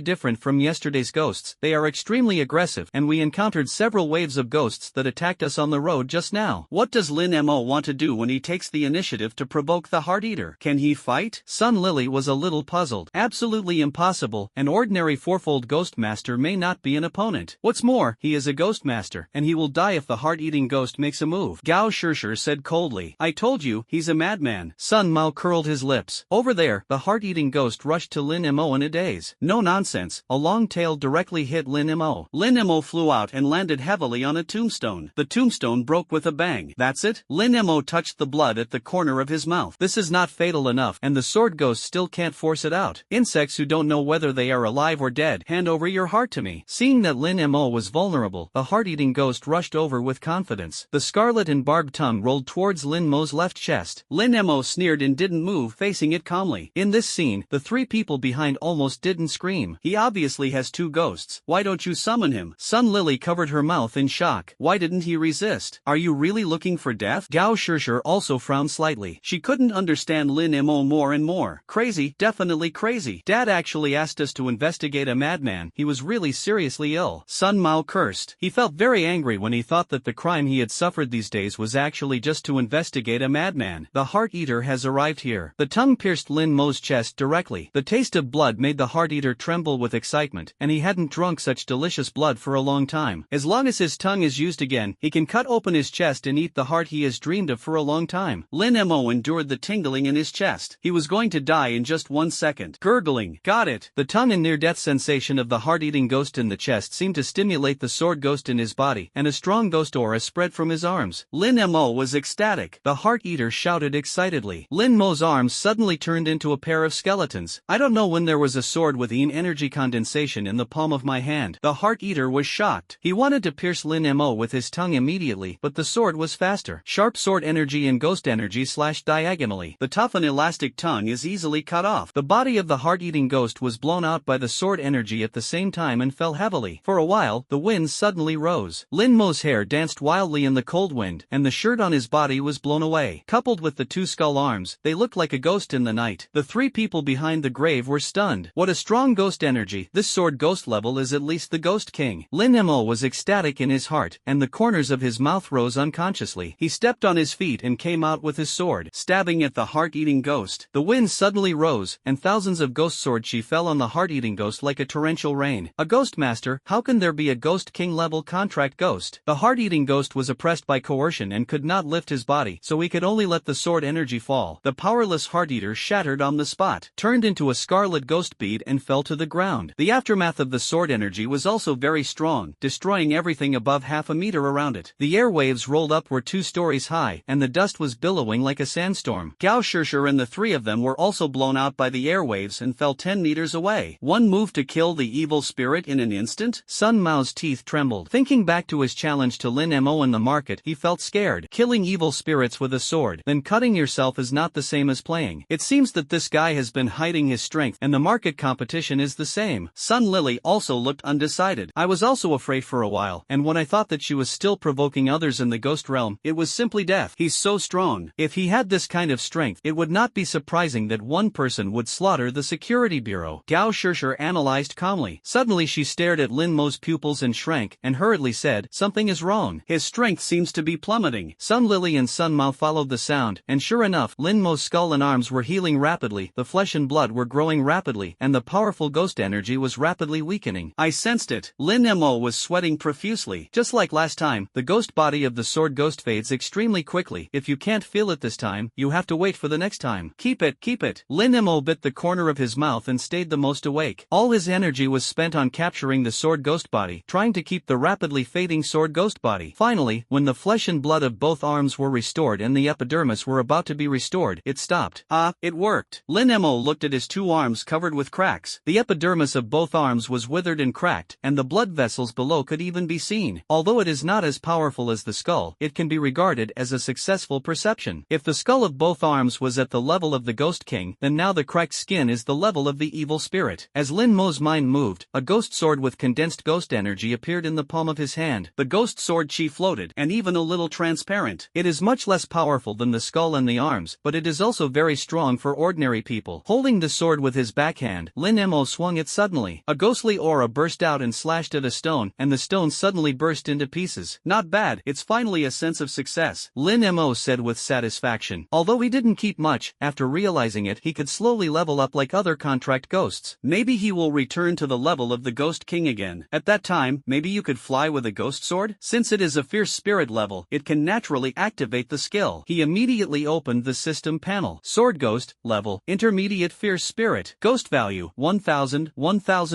S1: different from yesterday's ghosts. They are extremely aggressive, and we encountered several waves of ghosts that attacked us on the road just now. What does Lin Mo want to do when he takes the initiative to provoke the heart-eater? Can he fight? Sun Lily was a little puzzled. Absolutely impossible. An ordinary fourfold ghost master may not be an opponent. What's more, he is a ghost master, and he will die if the heart-eating ghost makes a move. Gao Shishir said coldly. I told you, he's a madman. Sun Mao curled his lips. Over there, the heart-eating ghost rushed to Lin Mo in a daze. No nonsense. A long tail directly hit Lin Mo. Lin Mo flew out and landed heavily on a tombstone. The tombstone broke with a bang. That's it? Lin Mo touched the blood at the corner of his mouth. This is not fatal enough, and the sword ghost still can't force it out. Insects who don't know whether they are alive or dead, hand over your heart to me. Seeing that Lin Mo was vulnerable, the heart-eating ghost rushed over with confidence. The scarlet and barbed tongue rolled towards Lin Mo's left chest. Lin Mo sneered and didn't move, facing it calmly. In this scene, the three people behind almost didn't scream. He obviously has two ghosts. Why don't you summon him? Sun Lily covered her mouth in shock. Why didn't he resist? Are you really looking for death? Gao Shishir also frowned slightly. She couldn't understand Lin Mo more and more. Crazy, definitely crazy. Dad actually asked us to investigate a madman. He was really seriously ill. Sun Mao cursed. He felt very angry when he thought that the crime he had suffered these days was actually just to investigate a madman. The heart-eater has arrived here. The tongue pierced Lin Mo's chest directly. The taste of blood made the heart-eater tremble with excitement, and he hadn't drunk such delicious blood for a long time. As long as his tongue is used again, he can cut open his chest and eat the heart he has dreamed of for a long time. Lin Mo endured the tingling in his chest. He was going to die in just 1 second. Gurgling. Got it. The tongue and near-death sensation of the heart-eating ghost in the chest seemed to stimulate the sword ghost in his body, and a strong ghost aura spread from his arms. Lin Mo was ecstatic. The heart-eater shouted excitedly. Lin Mo's arms suddenly turned into a pair of skeletons. I don't know when there was a sword with energy condensation in in the palm of my hand. The Heart Eater was shocked. He wanted to pierce Lin Mo with his tongue immediately, but the sword was faster. Sharp sword energy and ghost energy slashed diagonally. The tough and elastic tongue is easily cut off. The body of the heart-eating ghost was blown out by the sword energy at the same time and fell heavily. For a while, the wind suddenly rose. Lin Mo's hair danced wildly in the cold wind, and the shirt on his body was blown away. Coupled with the two skull arms, they looked like a ghost in the night. The three people behind the grave were stunned. What a strong ghost energy. This sword ghost level is at least the Ghost King. Lin Mo was ecstatic in his heart, and the corners of his mouth rose unconsciously. He stepped on his feet and came out with his sword, stabbing at the heart-eating ghost. The wind suddenly rose, and thousands of ghost sword chi fell on the heart-eating ghost like a torrential rain. A ghost master, how can there be a Ghost King level contract ghost? The heart-eating ghost was oppressed by coercion and could not lift his body, so he could only let the sword energy fall. The powerless heart-eater shattered on the spot, turned into a scarlet ghost bead and fell to the ground. The aftermath of the sword energy was also very strong, destroying everything above half a meter around it. The airwaves rolled up were 2 stories high, and the dust was billowing like a sandstorm. Gao Shishir and the 3 of them were also blown out by the airwaves and fell 10 meters away. One move to kill the evil spirit in an instant? Sun Mao's teeth trembled. Thinking back to his challenge to Lin Mo in the market, he felt scared. Killing evil spirits with a sword, then cutting yourself is not the same as playing. It seems that this guy has been hiding his strength, and the market competition is the same. Sun Lily also looked undecided. I was also afraid for a while, and when I thought that she was still provoking others in the ghost realm, it was simply death. He's so strong. If he had this kind of strength, it would not be surprising that one person would slaughter the security bureau. Gao Shishir analyzed calmly. Suddenly she stared at Lin Mo's pupils and shrank, and hurriedly said, "Something is wrong. His strength seems to be plummeting." Sun Lily and Sun Mao followed the sound, and sure enough, Lin Mo's skull and arms were healing rapidly, the flesh and blood were growing rapidly, and the powerful ghost energy was rapidly weakening. I sensed it. Lin Mo was sweating profusely. Just like last time, the ghost body of the sword ghost fades extremely quickly. If you can't feel it this time, you have to wait for the next time. Keep it, keep it. Lin Mo bit the corner of his mouth and stayed the most awake. All his energy was spent on capturing the sword ghost body, trying to keep the rapidly fading sword ghost body. Finally, when the flesh and blood of both arms were restored and the epidermis were about to be restored, it stopped. Ah, it worked. Lin Mo looked at his 2 arms covered with cracks. The epidermis of both arms was withered and cracked, and the blood vessels below could even be seen. Although it is not as powerful as the skull, it can be regarded as a successful perception. If the skull of both arms was at the level of the Ghost King, then now the cracked skin is the level of the evil spirit. As Lin Mo's mind moved, a ghost sword with condensed ghost energy appeared in the palm of his hand. The ghost sword chi floated, and even a little transparent. It is much less powerful than the skull and the arms, but it is also very strong for ordinary people. Holding the sword with his backhand, Lin Mo swung it suddenly. A ghostly aura burst out and slashed at a stone, and the stone suddenly burst into pieces. Not bad, it's finally a sense of success, Lin Mo said with satisfaction. Although he didn't keep much, after realizing it, he could slowly level up like other contract ghosts. Maybe he will return to the level of the Ghost King again. At that time, maybe you could fly with a ghost sword? Since it is a fierce spirit level, it can naturally activate the skill. He immediately opened the system panel. Sword Ghost, level, intermediate fierce spirit. Ghost value, 1000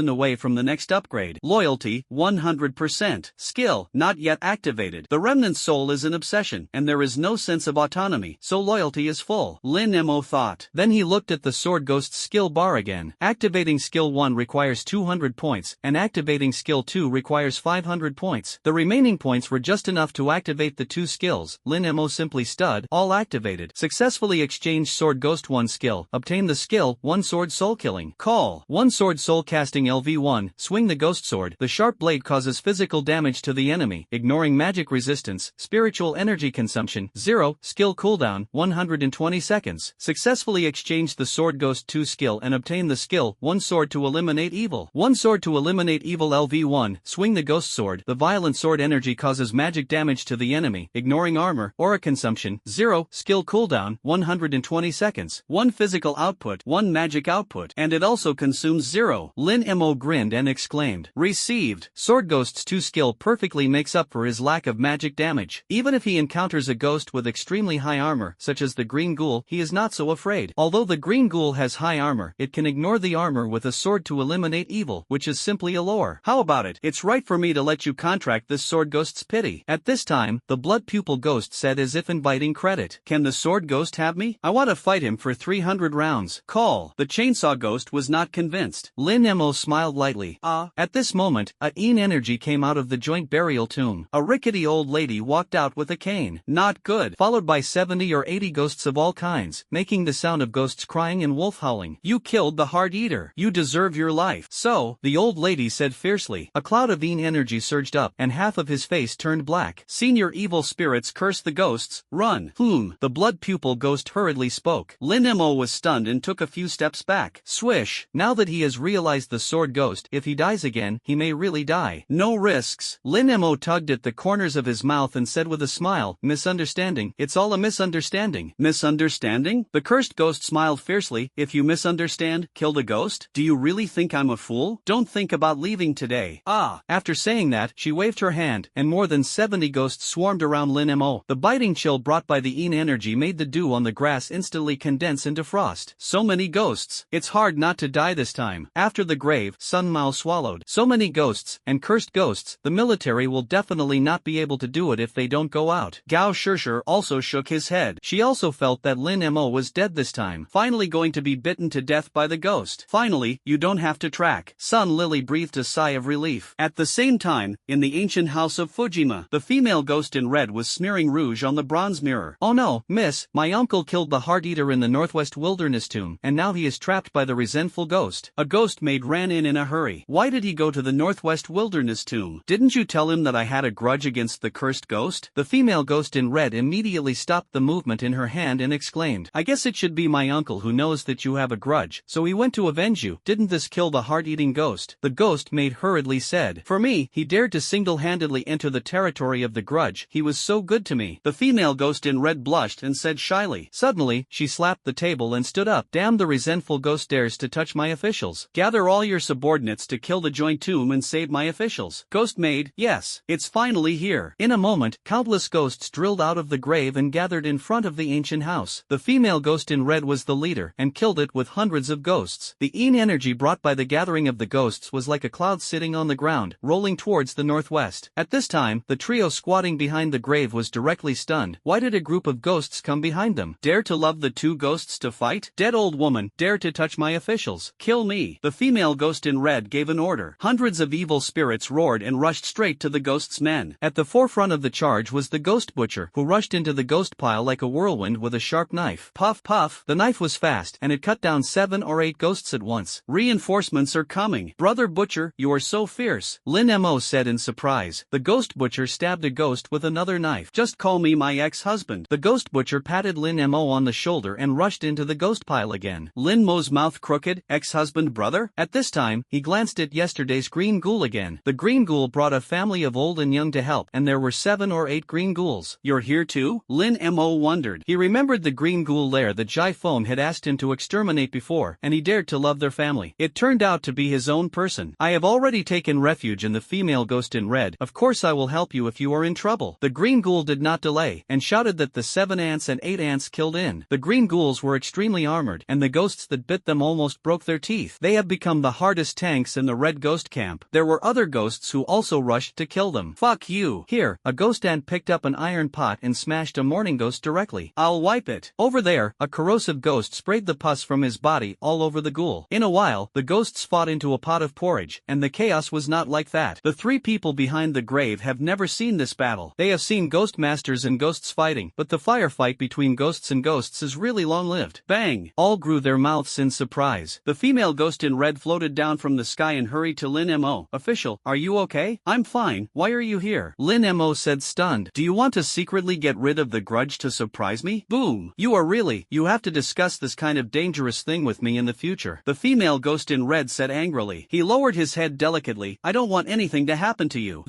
S1: away from the next upgrade. Loyalty, 100%. Skill, not yet activated. The remnant soul is an obsession, and there is no sense of autonomy, so loyalty is full. Lin Mo thought. Then he looked at the Sword Ghost's skill bar again. Activating skill 1 requires 200 points, and activating skill 2 requires 500 points. The remaining points were just enough to activate the 2 skills. Lin Mo simply stud, all activated. Successfully exchange Sword Ghost 1 skill. Obtain the skill, 1 sword soul killing. Call. 1 sword soul casting LV1, swing the ghost sword. The sharp blade causes physical damage to the enemy, ignoring magic resistance. Spiritual energy consumption, 0. Skill cooldown, 120 seconds. Successfully exchange the Sword Ghost 2 skill and obtain the skill, 1 sword to eliminate evil. 1 sword to eliminate evil LV1, swing the ghost sword. The violent sword energy causes magic damage to the enemy, ignoring armor. Aura consumption, 0. Skill cooldown, 120 seconds. 1 physical output, 1 magic output, and it also consumes 0. Lin Mo grinned and exclaimed, "Received." Sword Ghost's 2 skill perfectly makes up for his lack of magic damage. Even if he encounters a ghost with extremely high armor, such as the Green Ghoul, he is not so afraid. Although the Green Ghoul has high armor, it can ignore the armor with a sword to eliminate evil, which is simply a lore. How about it? It's right for me to let you contract this Sword Ghost's pity. At this time, the Blood Pupil Ghost said as if inviting credit. Can the Sword Ghost have me? I want to fight him for 300 rounds. Call. The Chainsaw Ghost was not convinced. Lin Mo smiled smiled lightly. At this moment, a een energy came out of the joint burial tomb. A rickety old lady walked out with a cane. Not good. Followed by 70 or 80 ghosts of all kinds, making the sound of ghosts crying and wolf howling. You killed the heart eater. You deserve your life. So, the old lady said fiercely. A cloud of een energy surged up, and half of his face turned black. Senior evil spirits curse the ghosts. Run. The blood pupil ghost hurriedly spoke. Lin Mo was stunned and took a few steps back. Swish. Now that he has realized the sword ghost, if he dies again, he may really die. No risks. Lin Mo tugged at the corners of his mouth and said with a smile, misunderstanding. It's all a misunderstanding. Misunderstanding? The cursed ghost smiled fiercely. If you misunderstand, kill the ghost? Do you really think I'm a fool? Don't think about leaving today. After saying that, she waved her hand, and more than 70 ghosts swarmed around Lin Mo. The biting chill brought by the een energy made the dew on the grass instantly condense into frost. So many ghosts. It's hard not to die this time. After the grave, Sun Mao swallowed. So many ghosts, and cursed ghosts, the military will definitely not be able to do it if they don't go out. Gao Shishir also shook his head. She also felt that Lin Mo was dead this time. Finally going to be bitten to death by the ghost. Finally, you don't have to track. Sun Lily breathed a sigh of relief. At the same time, in the ancient house of Fujima, the female ghost in red was smearing rouge on the bronze mirror. Oh no, miss, my uncle killed the heart eater in the northwest wilderness tomb, and now he is trapped by the resentful ghost. A ghost maid ran in a hurry. Why did he go to the northwest wilderness tomb? Didn't you tell him that I had a grudge against the cursed ghost? The female ghost in red immediately stopped the movement in her hand and exclaimed, I guess it should be my uncle who knows that you have a grudge, so he went to avenge you. Didn't this kill the heart-eating ghost? The ghost maid hurriedly said. For me, he dared to single-handedly enter the territory of the grudge. He was so good to me. The female ghost in red blushed and said shyly. Suddenly, she slapped the table and stood up. Damn, the resentful ghost dares to touch my officials. Gather all your subordinates to kill the joint tomb and save my officials. Ghost maid, yes, it's finally here. In a moment, countless ghosts drilled out of the grave and gathered in front of the ancient house. The female ghost in red was the leader, and killed it with hundreds of ghosts. The een energy brought by the gathering of the ghosts was like a cloud sitting on the ground, rolling towards the northwest. At this time, the trio squatting behind the grave was directly stunned. Why did a group of ghosts come behind them? Dare to love the two ghosts to fight? Dead old woman, dare to touch my officials. Kill me. The female ghost in red gave an order. Hundreds of evil spirits roared and rushed straight to the ghost's men. At the forefront of the charge was the ghost butcher, who rushed into the ghost pile like a whirlwind with a sharp knife. Puff puff. The knife was fast, and it cut down 7 or 8 ghosts at once. Reinforcements are coming. Brother butcher, you are so fierce. Lin Mo said in surprise. The ghost butcher stabbed a ghost with another knife. Just call me my ex-husband. The ghost butcher patted Lin Mo on the shoulder and rushed into the ghost pile again. Lin Mo's mouth crooked. Ex-husband brother? At this time, he glanced at yesterday's green ghoul again. The green ghoul brought a family of old and young to help, and there were 7 or 8 green ghouls. You're here too? Lin Mo wondered. He remembered the green ghoul lair that Jai Fong had asked him to exterminate before, and he dared to love their family. It turned out to be his own person. I have already taken refuge in the female ghost in red. Of course I will help you if you are in trouble. The green ghoul did not delay, and shouted that the 7 ants and 8 ants killed in. The green ghouls were extremely armored, and the ghosts that bit them almost broke their teeth. They have become the hardest tanks in the red ghost camp. There were other ghosts who also rushed to kill them. Fuck you. Here, a ghost ant picked up an iron pot and smashed a morning ghost directly. I'll wipe it. Over there, a corrosive ghost sprayed the pus from his body all over the ghoul. In a while, the ghosts fought into a pot of porridge, and the chaos was not like that. The 3 people behind the grave have never seen this battle. They have seen ghost masters and ghosts fighting, but the firefight between ghosts and ghosts is really long-lived. Bang! All grew their mouths in surprise. The female ghost in red floated down from the sky and hurried to Lin Mo. Official, are you okay? I'm fine. Why are you here? Lin Mo said stunned. Do you want to secretly get rid of the grudge to surprise me? Boom! You have to discuss this kind of dangerous thing with me in the future. The female ghost in red said angrily. He lowered his head delicately. I don't want anything to happen to you.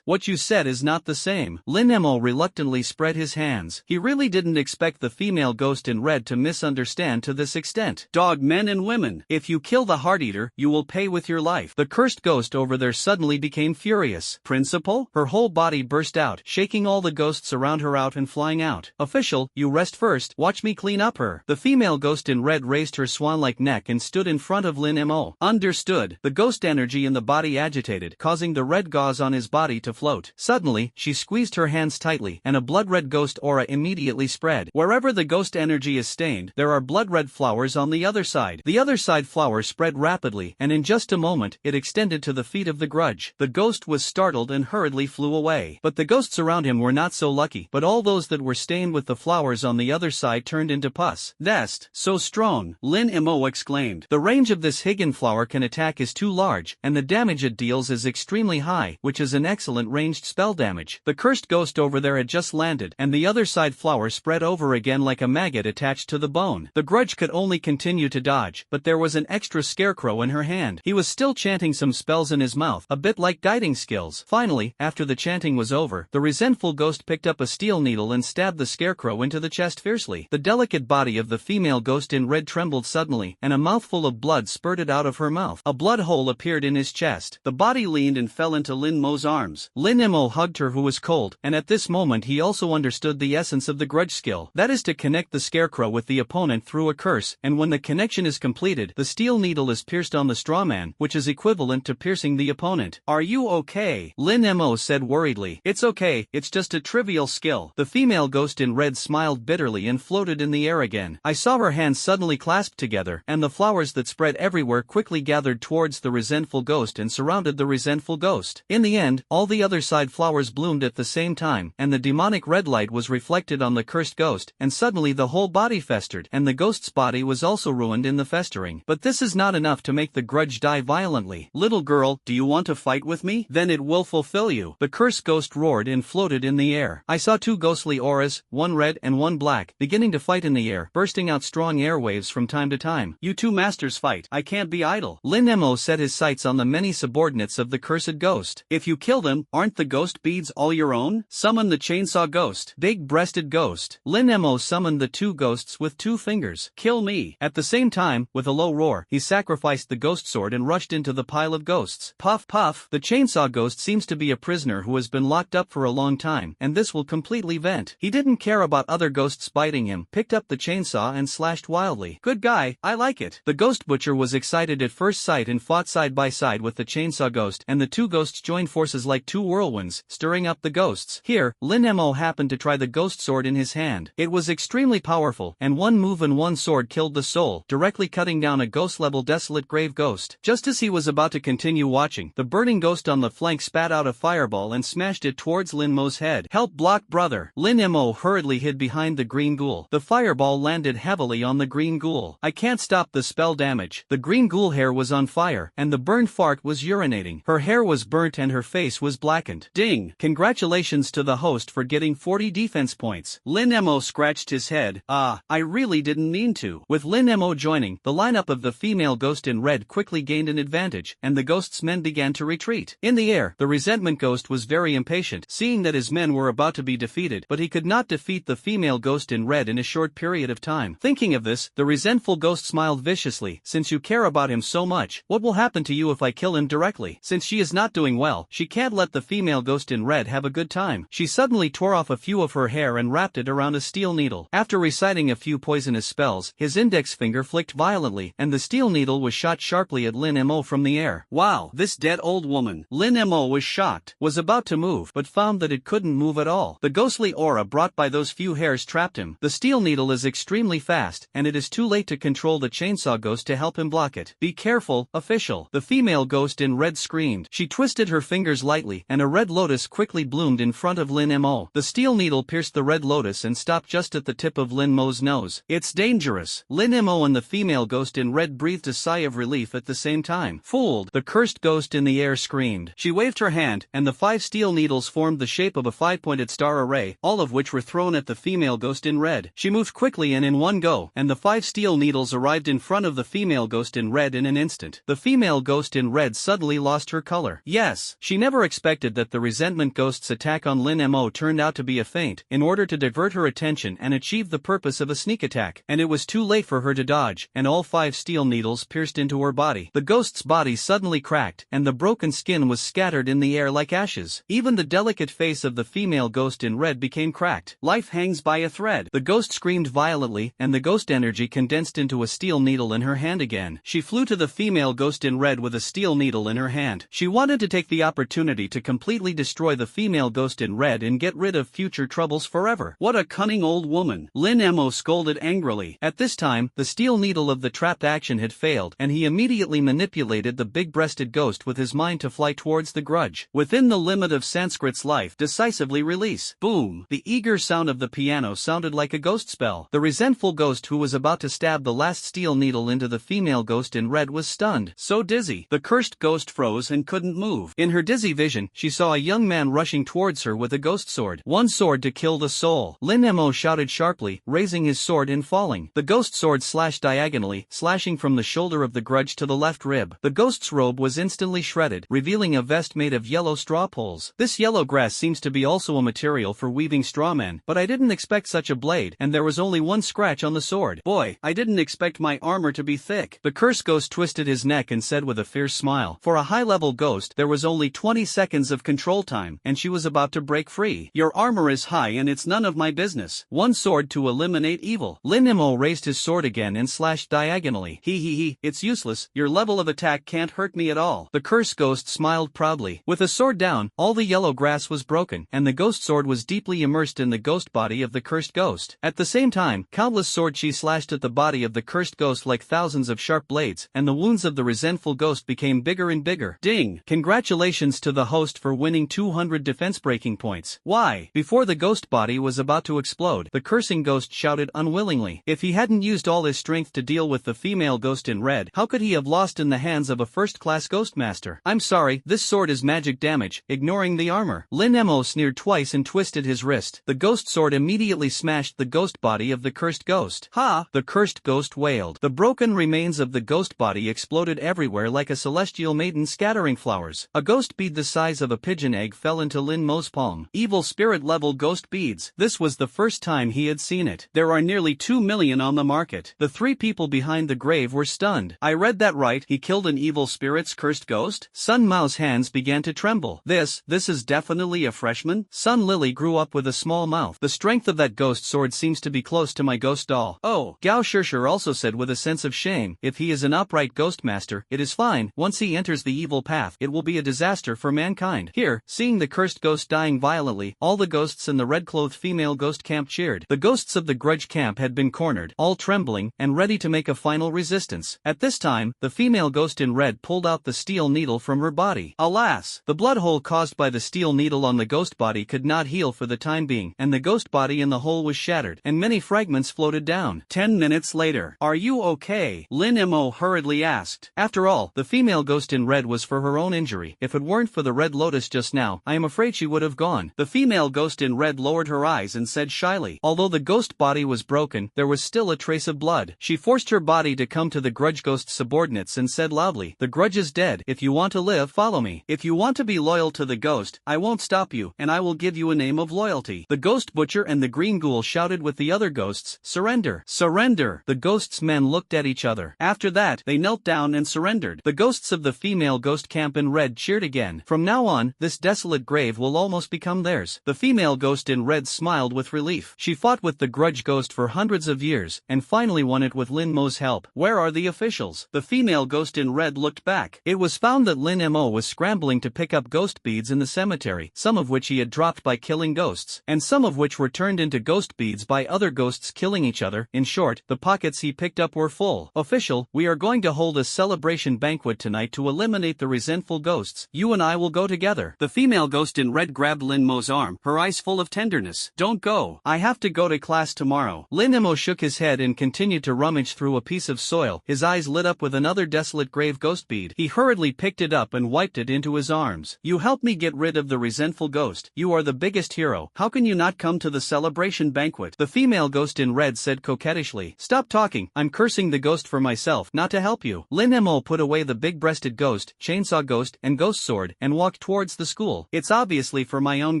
S1: What you said is not the same. Lin Mo reluctantly spread his hands. He really didn't expect the female ghost in red to misunderstand to this extent. Dog men and women, if you kill the heart eater, you will pay with your life. The cursed ghost over there suddenly became furious. Principal? Her whole body burst out, shaking all the ghosts around her out and flying out. Official, you rest first. Watch me clean up her. The female ghost in red raised her swan-like neck and stood in front of Lin Mo. Understood. The ghost energy in the body agitated, causing the red gauze on his body to float. Suddenly, she squeezed her hands tightly, and a blood-red ghost aura immediately spread. Wherever the ghost energy is stained, there are blood-red flowers on the other side. The other side flowers spread rapidly, and in just a moment, it extended to the feet of the grudge. The ghost was startled and hurriedly flew away. But the ghosts around him were not so lucky, but all those that were stained with the flowers on the other side turned into pus. "That's so strong," Lin Mo exclaimed. "The range of this Higgin flower can attack is too large, and the damage it deals is extremely high, which is an excellent ranged spell damage." The cursed ghost over there had just landed, and the other side flower spread over again like a maggot attached to the bone. The grudge could only continue to dodge, but there was an extra scarecrow in her hand. He was still chanting some spells in his mouth, a bit like guiding skills. Finally, after the chanting was over, the resentful ghost picked up a steel needle and stabbed the scarecrow into the chest fiercely. The delicate body of the female ghost in red trembled suddenly, and a mouthful of blood spurted out of her mouth. A blood hole appeared in his chest. The body leaned and fell into Lin Mo's arms. Lin Mo hugged her, who was cold, and at this moment he also understood the essence of the grudge skill. That is to connect the scarecrow with the opponent through a curse, and when the connection is completed, the steel needle is pierced on the strawman, which is equivalent to piercing the opponent. "Are you okay?" Lin Mo said worriedly. "It's okay, it's just a trivial skill." The female ghost in red smiled bitterly and floated in the air again. I saw her hands suddenly clasped together, and the flowers that spread everywhere quickly gathered towards the resentful ghost and surrounded the resentful ghost. In the end, all the other side flowers bloomed at the same time, and the demonic red light was reflected on the cursed ghost, and suddenly the whole body festered, and the ghost's body was also ruined in the festering. But this is not enough to make the grudge die violently. "Little girl, do you want to fight with me? Then it will fulfill you." The cursed ghost roared and floated in the air. I saw two ghostly auras, one red and one black, beginning to fight in the air, bursting out strong airwaves from time to time. "You two masters fight. I can't be idle." Lin Mo set his sights on the many subordinates of the cursed ghost. "If you kill them, aren't the ghost beads all your own? Summon the chainsaw ghost." Big-breasted ghost. Lin Mo summoned the two ghosts with 2 fingers. "Kill me." At the same time, with a low roar, he sacrificed the ghost sword and rushed into the pile of ghosts. Puff puff. The chainsaw ghost seems to be a prisoner who has been locked up for a long time, and this will completely vent. He didn't care about other ghosts biting him, picked up the chainsaw and slashed wildly. "Good guy, I like it." The ghost butcher was excited at first sight and fought side by side with the chainsaw ghost, and the two ghosts joined forces like two whirlwinds, stirring up the ghosts. Here, Lin Mo happened to try the ghost sword in his hand. It was extremely powerful, and one move and one sword killed the soul, directly cutting down a ghost-level desolate grave ghost. Just as he was about to continue watching, the burning ghost on the flank spat out a fireball and smashed it towards Lin Mo's head. "Help, block, brother." Lin Mo hurriedly hid behind the green ghoul. The fireball landed heavily on the green ghoul. "I can't stop the spell damage." The green ghoul hair was on fire, and the burned fart was urinating. Her hair was burnt and her face was blackened. "Ding! Congratulations to the host for getting 40 defense points." Lin Mo scratched his head. I really didn't mean to." With Lin Mo joining, the lineup of the female ghost in red quickly gained an advantage, and the ghost's men began to retreat. In the air, the resentment ghost was very impatient, seeing that his men were about to be defeated, but he could not defeat the female ghost in red in a short period of time. Thinking of this, the resentful ghost smiled viciously. "Since you care about him so much, what will happen to you if I kill him directly?" Since she is not doing well, she can't let the female ghost in red have a good time. She suddenly tore off a few of her hair and wrapped it around a steel needle. After reciting a few poisonous spells, his index finger flicked violently, and the steel needle was shot sharply at Lin Mo from the air. "Wow, this dead old woman." Lin Mo was shocked, was about to move, but found that it couldn't move at all. The ghostly aura brought by those few hairs trapped him. The steel needle is extremely fast, and it is too late to control the chainsaw ghost to help him block it. "Be careful, official." The female ghost in red screamed. She twisted her fingers lightly, and a red lotus quickly bloomed in front of Lin Mo. The steel needle pierced the red lotus and stopped just at the tip of Lin Mo's nose. "It's dangerous." Lin Mo and the female ghost in red breathed a sigh of relief at the same time. "Fooled!" The cursed ghost in the air screamed. She waved her hand, and the 5 steel needles formed the shape of a 5-pointed star array, all of which were thrown at the female ghost in red. She moved quickly and in one go, and the 5 steel needles arrived in front of the female ghost in red in an instant. The female ghost in red suddenly lost her color. Yes, she never expected that the resentment ghost's attack on Lin Mo turned out to be a feint, in order to divert her attention and achieve the purpose of a sneak attack, and it was too late for her to dodge, and all 5 steel needles pierced into her body. The ghost's body suddenly cracked, and the broken skin was scattered in the air like ashes. Even the delicate face of the female ghost in red became cracked. "Life hangs by a thread." The ghost screamed violently, and the ghost energy condensed into a steel needle in her hand again. She flew to the female ghost in red with a steel needle in her hand. She wanted to take the opportunity to completely destroy the female ghost in red and get rid of future troubles forever. "What a cunning old woman!" Lin Mo scolded angrily. At this time, the steel needle of the trapped action had failed, and he immediately immediately manipulated the big-breasted ghost with his mind to fly towards the grudge. Within the limit of Sanskrit's life, decisively release. Boom! The eager sound of the piano sounded like a ghost spell. The resentful ghost who was about to stab the last steel needle into the female ghost in red was stunned, so dizzy. The cursed ghost froze and couldn't move. In her dizzy vision, she saw a young man rushing towards her with a ghost sword. One sword to kill the soul. Lin Mo shouted sharply, raising his sword and falling. The ghost sword slashed diagonally, slashing from the shoulder of the grudge to the left rib. The ghost's robe was instantly shredded, revealing a vest made of yellow straw poles. This yellow grass seems to be also a material for weaving strawmen, but I didn't expect such a blade, and there was only one scratch on the sword. Boy, I didn't expect my armor to be thick. The cursed ghost twisted his neck and said with a fierce smile, for a high-level ghost, there was only 20 seconds of control time, and she was about to break free. Your armor is high and it's none of my business. One sword to eliminate evil. Lin Mo raised his sword again and slashed diagonally. He, it's useless, your level of attack can't hurt me at all. The cursed ghost smiled proudly. With the sword down, all the yellow grass was broken, and the ghost sword was deeply immersed in the ghost body of the cursed ghost. At the same time, countless sword chi slashed at the body of the cursed ghost like thousands of sharp blades, and the wounds of the resentful ghost became bigger and bigger. Ding! Congratulations to the host for winning 200 defense breaking points. Why? Before the ghost body was about to explode, the cursing ghost shouted unwillingly. If he hadn't used all his strength to deal with the female ghost in red, how could he have lost in the hands of a first-class ghost master? I'm sorry, this sword is magic damage, ignoring the armor. Lin Mo sneered twice and twisted his wrist. The ghost sword immediately smashed the ghost body of the cursed ghost. Ha! The cursed ghost wailed. The broken remains of the ghost body exploded everywhere like a celestial maiden scattering flowers. A ghost bead the size of a pigeon egg fell into Lin Mo's palm. Evil spirit-level ghost beads. This was the first time he had seen it. There are nearly 2 million on the market. The three people behind the grave were stunned. I read that right, he killed an evil spirit's cursed ghost? Sun Mao's hands began to tremble. This is definitely a freshman? Sun Lily grew up with a small mouth. The strength of that ghost sword seems to be close to my ghost doll. Oh, Gao Shishir also said with a sense of shame, if he is an upright ghost master, it is fine. Once he enters the evil path, it will be a disaster for mankind. Here, seeing the cursed ghost dying violently, all the ghosts in the red-clothed female ghost camp cheered. The ghosts of the grudge camp had been cornered, all trembling, and ready to make a final resistance. At this time, the female ghost in red pulled out the steel needle from her body. Alas! The blood hole caused by the steel needle on the ghost body could not heal for the time being, and the ghost body in the hole was shattered, and many fragments floated down. 10 minutes later. Are you okay? Lin Mo hurriedly asked. After all, the female ghost in red was for her own injury. If it weren't for the red lotus just now, I am afraid she would have gone. The female ghost in red lowered her eyes and said shyly. Although the ghost body was broken, there was still a trace of blood. She forced her body to come to the grudge ghost's subordinates and said loudly, the grudge is dead. If you want to live, follow me. If you want to be loyal to the ghost, I won't stop you, and I will give you a name of loyalty. The ghost butcher and the green ghoul shouted with the other ghosts, surrender. Surrender. The ghost's men looked at each other. After that, they knelt down and surrendered. The ghosts of the female ghost camp in red cheered again. From now on, this desolate grave will almost become theirs. The female ghost in red smiled with relief. She fought with the grudge ghost for hundreds of years, and finally won it with Lin Mo's help. Where are the officials? The female ghost in red looked back. It was found that Lin Mo was scrambling to pick up ghost beads in the cemetery, some of which he had dropped by killing ghosts, and some of which were turned into ghost beads by other ghosts killing each other. In short, the pockets he picked up were full. Official, we are going to hold a celebration banquet tonight to eliminate the resentful ghosts. You and I will go together. The female ghost in red grabbed Lin Mo's arm, her eyes full of tenderness. Don't go. I have to go to class tomorrow. Lin Mo shook his head and continued to rummage through a piece of soil. His eyes lit up with another desolate grave ghost bead. He hurriedly picked it up and wiped it into his arms. You helped me get rid of the resentful ghost. You are the biggest hero. How can you not come to the celebration banquet? The female ghost in red said coquettishly. Stop talking. I'm cursing the ghost for myself, not to help you. Lin Mo put away the big-breasted ghost, chainsaw ghost, and ghost sword, and walked towards the school. It's obviously for my own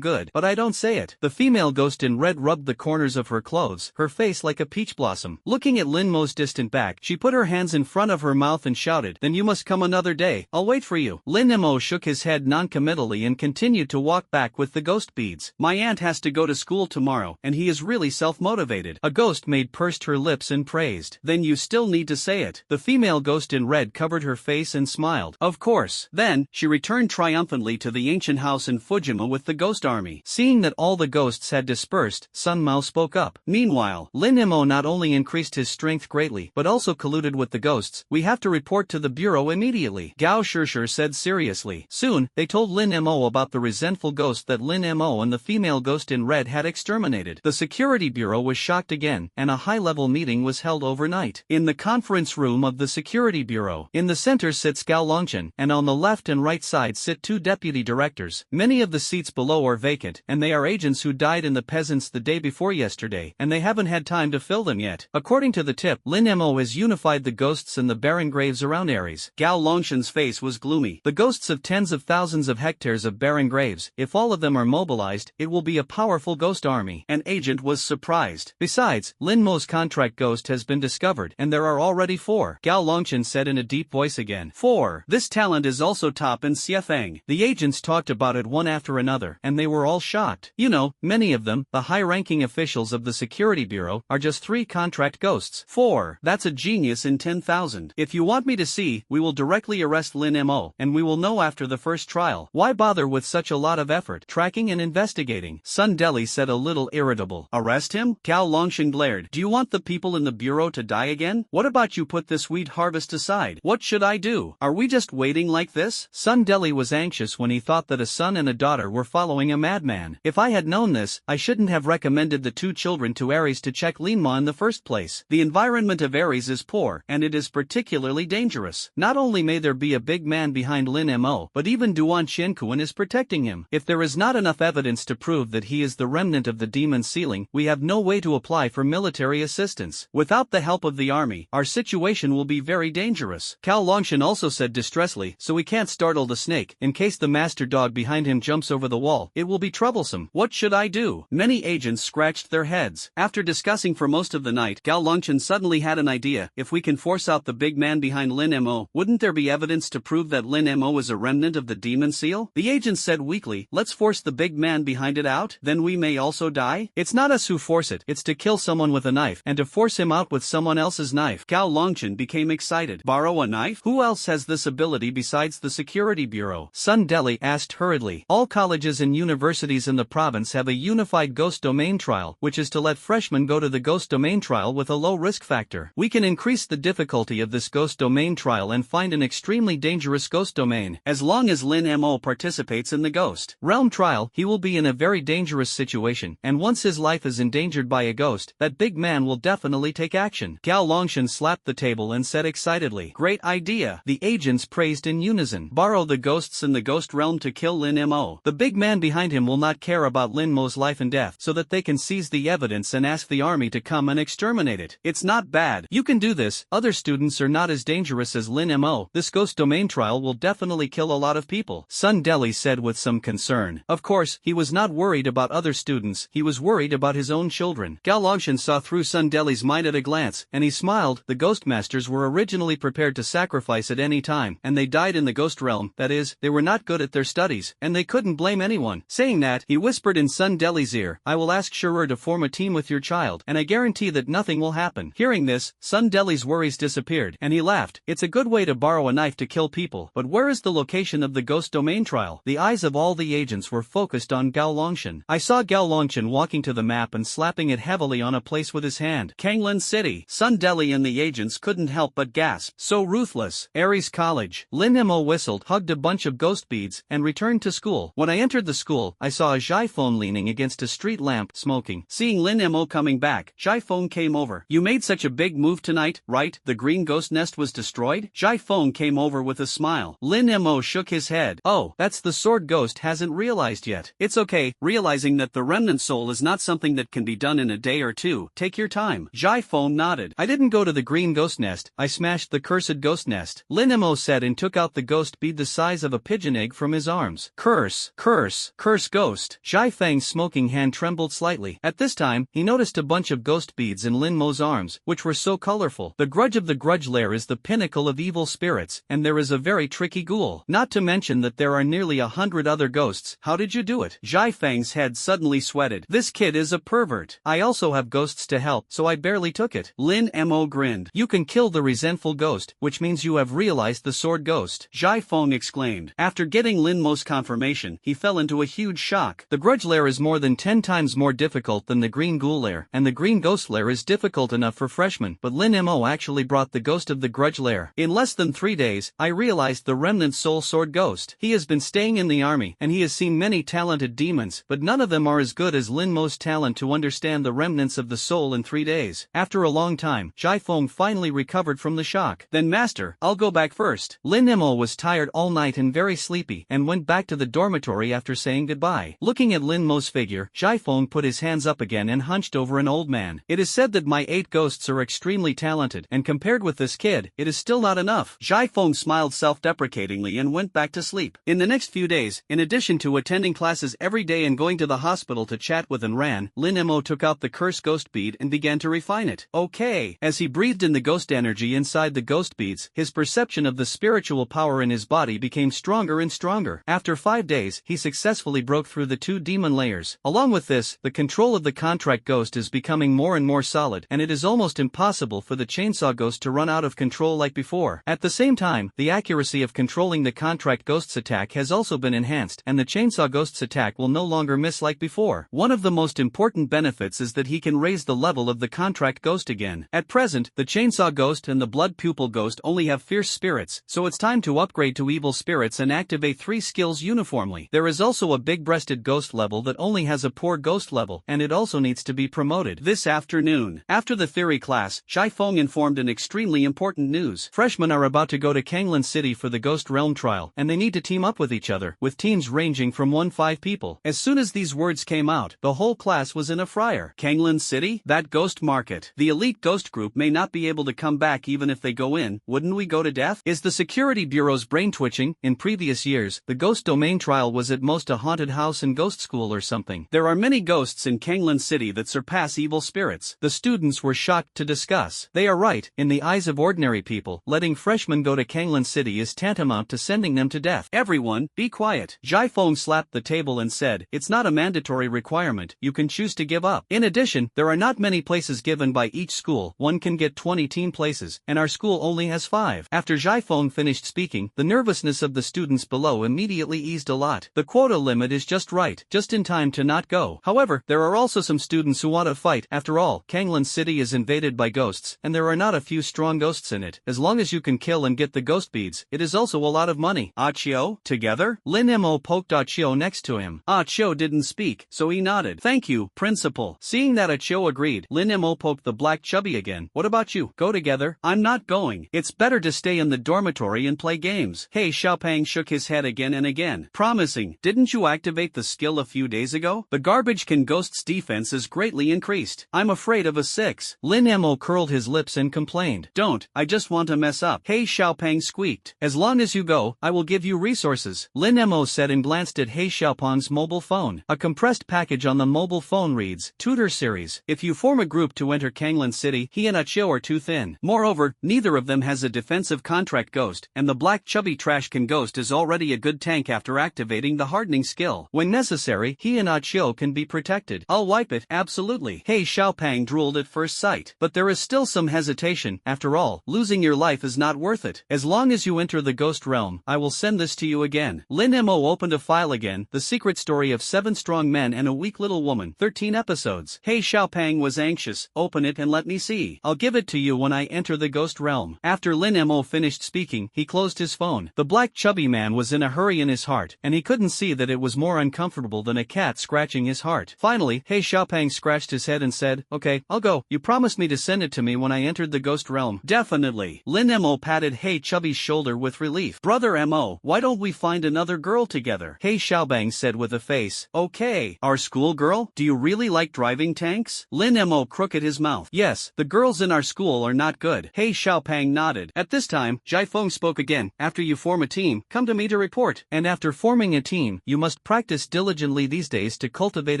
S1: good, but I don't say it. The female ghost in red rubbed the corners of her clothes, her face like a peach blossom. Looking at Lin Mo's distant back, she put her hands in front of her mouth and shouted, then you must come another day. I'll wait for you. Lin Mo shook his head non-committally and continued to walk back with the ghost beads. My aunt has to go to school tomorrow, and he is really self-motivated. A ghost maid pursed her lips and praised. Then you still need to say it. The female ghost in red covered her face and smiled. Of course. Then, she returned triumphantly to the ancient house in Fujima with the ghost army. Seeing that all the ghosts had dispersed, Sun Mao spoke up. Meanwhile, Lin Mo not only increased his strength greatly, but also colluded with the ghosts. We have to repair report to the bureau immediately, Gao Shishir said seriously. Soon, they told Lin Mo about the resentful ghost that Lin Mo and the female ghost in red had exterminated. The security bureau was shocked again, and a high-level meeting was held overnight. In the conference room of the security bureau, in the center sits Gao Longchen, and on the left and right side sit two deputy directors. Many of the seats below are vacant, and they are agents who died in the peasants the day before yesterday, and they haven't had time to fill them yet. According to the tip, Lin Mo has unified the ghosts and the barren graves around Ares. Gao Longchen's face was gloomy. The ghosts of tens of thousands of hectares of barren graves, if all of them are mobilized, it will be a powerful ghost army. An agent was surprised. Besides, Lin Mo's contract ghost has been discovered, and there are already 4. Gao Longchen said in a deep voice again. 4. This talent is also top in Xiefeng. The agents talked about it one after another, and they were all shocked. You know, many of them, the high-ranking officials of the security bureau, are just 3 contract ghosts. 4. That's a genius in 10,000. If you want me to see, we will directly arrest Lin Mo, and we will know after the first trial. Why bother with such a lot of effort, tracking and investigating? Sun Deli said a little irritable. Arrest him? Gao Longchen glared. Do you want the people in the bureau to die again? What about you put this wheat harvest aside? What should I do? Are we just waiting like this? Sun Deli was anxious when he thought that a son and a daughter were following a madman. If I had known this, I shouldn't have recommended the 2 children to Ares to check Linma in the first place. The environment of Ares is poor, and it is particularly dangerous. Not only may there be a big man behind Lin Mo, but even Duan Qiankuan is protecting him. If there is not enough evidence to prove that he is the remnant of the demon ceiling, we have no way to apply for military assistance. Without the help of the army, our situation will be very dangerous. Gao Longchen also said distressfully, so we can't startle the snake. In case the master dog behind him jumps over the wall, it will be troublesome. What should I do? Many agents scratched their heads. After discussing for most of the night, Gao Longchen suddenly had an idea. If we can force out the big man behind Lin Mo, wouldn't there be evidence to prove that Lin Mo is a remnant of the demon seal? The agent said weakly, let's force the big man behind it out, then we may also die? It's not us who force it, it's to kill someone with a knife, and to force him out with someone else's knife. Gao Longchen became excited. Borrow a knife? Who else has this ability besides the security bureau? Sun Deli asked hurriedly. All colleges and universities in the province have a unified ghost domain trial, which is to let freshmen go to the ghost domain trial with a low risk factor. We can increase the difficulty of this ghost domain trial and find an extremely dangerous ghost domain. As long as Lin Mo participates in the ghost realm trial, he will be in a very dangerous situation, and once his life is endangered by a ghost, that big man will definitely take action. Gao Longchen slapped the table and said excitedly, great idea. The agents praised in unison. Borrow the ghosts in the ghost realm to kill Lin Mo. The big man behind him will not care about Lin Mo's life and death, so that they can seize the evidence and ask the army to come and exterminate it. It's not bad. You can do this. Other students are not as dangerous as Lin Mo. This ghost domain trial will definitely kill a lot of people, Sun Deli said with some concern. Of course, he was not worried about other students, he was worried about his own children. Gao Longchen saw through Sun Deli's mind at a glance, and he smiled. The ghost masters were originally prepared to sacrifice at any time, and they died in the ghost realm. That is, they were not good at their studies, and they couldn't blame anyone. Saying that, he whispered in Sun Deli's ear, I will ask Shurur to form a team with your child, and I guarantee that nothing will happen. Hearing this, Sun Deli's worries disappeared, and he laughed. It's a good way to borrow a knife to kill people, but where is the location of the ghost domain trial? The eyes of all the agents were focused on Gao Longchen. I saw Gao Longchen walking to the map and slapping it heavily on a place with his hand. Kanglin City. Sun Deli and the agents couldn't help but gasp. So ruthless. Ares College. Lin Mo whistled, hugged a bunch of ghost beads, and returned to school. When I entered the school, I saw a Xiaifeng leaning against a street lamp, smoking. Seeing Lin Mo coming back, Xiaifeng came over. You made such a big move tonight, right? The green ghost nest was destroyed? Xiaifeng came over with a smile. Lin Mo shook his head. Oh, that's the sword ghost hasn't realized yet. It's okay, realizing that the remnant soul is not something that can be done in a day or two. Take your time. Xiaifeng nodded. I didn't go to the green ghost nest, I smashed the cursed ghost nest. Lin Mo said and took out the ghost bead the size of a pigeon egg from his arms. Curse, curse, curse ghost. Xiaifeng's smoking hand trembled slightly. At this time, he noticed a bunch of ghost beads in Lin Mo's arms, which were so colorful. The grudge of the grudge lair is the pinnacle of evil spirits, and there is a very tricky ghoul. Not to mention that there are nearly 100 other ghosts. How did you do it? Xiaifeng's head suddenly sweated. This kid is a pervert. I also have ghosts to help, so I barely took it. Lin Mo grinned. You can kill the resentful ghost, which means you have realized the sword ghost. Xiaifeng exclaimed. After getting Lin Mo's confirmation, he fell into a huge shock. The grudge lair is more than 10 times more difficult than the green ghoul lair, and the green ghost lair is difficult enough for freshmen, but Lin Mo actually brought the ghost of the grudge grudge lair. In less than 3 days, I realized the remnant soul sword ghost. He has been staying in the army, and he has seen many talented demons, but none of them are as good as Lin Mo's talent to understand the remnants of the soul in 3 days. After a long time, Jai Feng finally recovered from the shock. Then master, I'll go back first. Lin Mo was tired all night and very sleepy, and went back to the dormitory after saying goodbye. Looking at Lin Mo's figure, Jai Feng put his hands up again and hunched over an old man. It is said that my 8 ghosts are extremely talented, and compared with this kid, it is still not enough. Jai Feng smiled self-deprecatingly and went back to sleep. In the next few days, in addition to attending classes every day and going to the hospital to chat with Ran, Lin Mo took out the curse ghost bead and began to refine it. Okay. As he breathed in the ghost energy inside the ghost beads, his perception of the spiritual power in his body became stronger and stronger. After 5 days, he successfully broke through the 2 demon layers. Along with this, the control of the contract ghost is becoming more and more solid, and it is almost impossible for the chainsaw ghost to run out of control like before. At the same time, the accuracy of controlling the contract ghost's attack has also been enhanced, and the chainsaw ghost's attack will no longer miss like before. One of the most important benefits is that he can raise the level of the contract ghost again. At present, the chainsaw ghost and the blood pupil ghost only have fierce spirits, so it's time to upgrade to evil spirits and activate 3 skills uniformly. There is also a big-breasted ghost level that only has a poor ghost level, and it also needs to be promoted. This afternoon, after the theory class, Jai Feng informed an extremely important news. Freshmen are about to go to Kanglan City for the Ghost Realm trial, and they need to team up with each other, with teams ranging from 1-5 people. As soon as these words came out, the whole class was in a fryer. Kanglan City? That ghost market. The elite ghost group may not be able to come back even if they go in. Wouldn't we go to death? Is the security bureau's brain twitching? In previous years, the ghost domain trial was at most a haunted house and ghost school or something. There are many ghosts in Kanglan City that surpass evil spirits. The students were shocked to discuss. They are right. In the eyes of ordinary people, letting freshmen go to Kanglan City is tantamount to sending them to death. Everyone, be quiet. Jai Feng slapped the table and said, it's not a mandatory requirement, you can choose to give up. In addition, there are not many places given by each school. One can get 20 team places, and our school only has 5. After Jai Feng finished speaking, the nervousness of the students below immediately eased a lot. The quota limit is just right, just in time to not go. However, there are also some students who want to fight. After all, Kanglan City is invaded by ghosts, and there are not a few strong ghosts in it. As long as you can kill and get the ghost beads, it is also a lot of money. Achio, together? Lin Mo poked Achio next to him. Achio didn't speak, so he nodded. Thank you, principal. Seeing that Achio agreed, Lin Mo poked the black chubby again. What about you? Go together? I'm not going. It's better to stay in the dormitory and play games. Hey, Xiaopang shook his head again and again. Promising, didn't you activate the skill a few days ago? The garbage can ghost's defense is greatly increased. I'm afraid of a 6. Lin Mo curled his lips and complained. Don't, I just want to mess up. Hey, Xiaopang squeaked. As long as you go, I will give you resources. Lin Mo said and glanced at Hey Xiaopang's mobile phone. A compressed package on the mobile phone reads, Tutor Series. If you form a group to enter Kanglan City, he and Achio are too thin. Moreover, neither of them has a defensive contract ghost, and the black chubby trash can ghost is already a good tank after activating the hardening skill. When necessary, he and Achio can be protected. I'll wipe it, absolutely. Hey Xiaopang drooled at first sight. But there is still some hesitation. After all, losing your life is not worth it. As long as you enter the ghost realm, I will send this to you again. Lin Mo opened a file again, The Secret Story of 7 Strong Men and a Weak Little Woman, 13 episodes. Hey Xiaopang was anxious. Open it and let me see. I'll give it to you when I enter the ghost realm. After Lin Mo finished speaking, he closed his phone. The black chubby man was in a hurry in his heart, and he couldn't see that it was more uncomfortable than a cat scratching his heart. Finally, Hey Xiaopang scratched his head and said, okay, I'll go. You promised me to send it to me when I entered the ghost realm. Definitely. Lin Mo patted Hey Chubby's shoulder with relief. Brother Mo, why don't we find another girl together? Hey Xiaobang said with a face. Okay. Our school girl? Do you really like driving tanks? Lin Mo crooked his mouth. Yes, the girls in our school are not good. Hey Xiaopang nodded. At this time, Jai Feng spoke again. After you form a team, come to me to report. And after forming a team, you must practice diligently these days to cultivate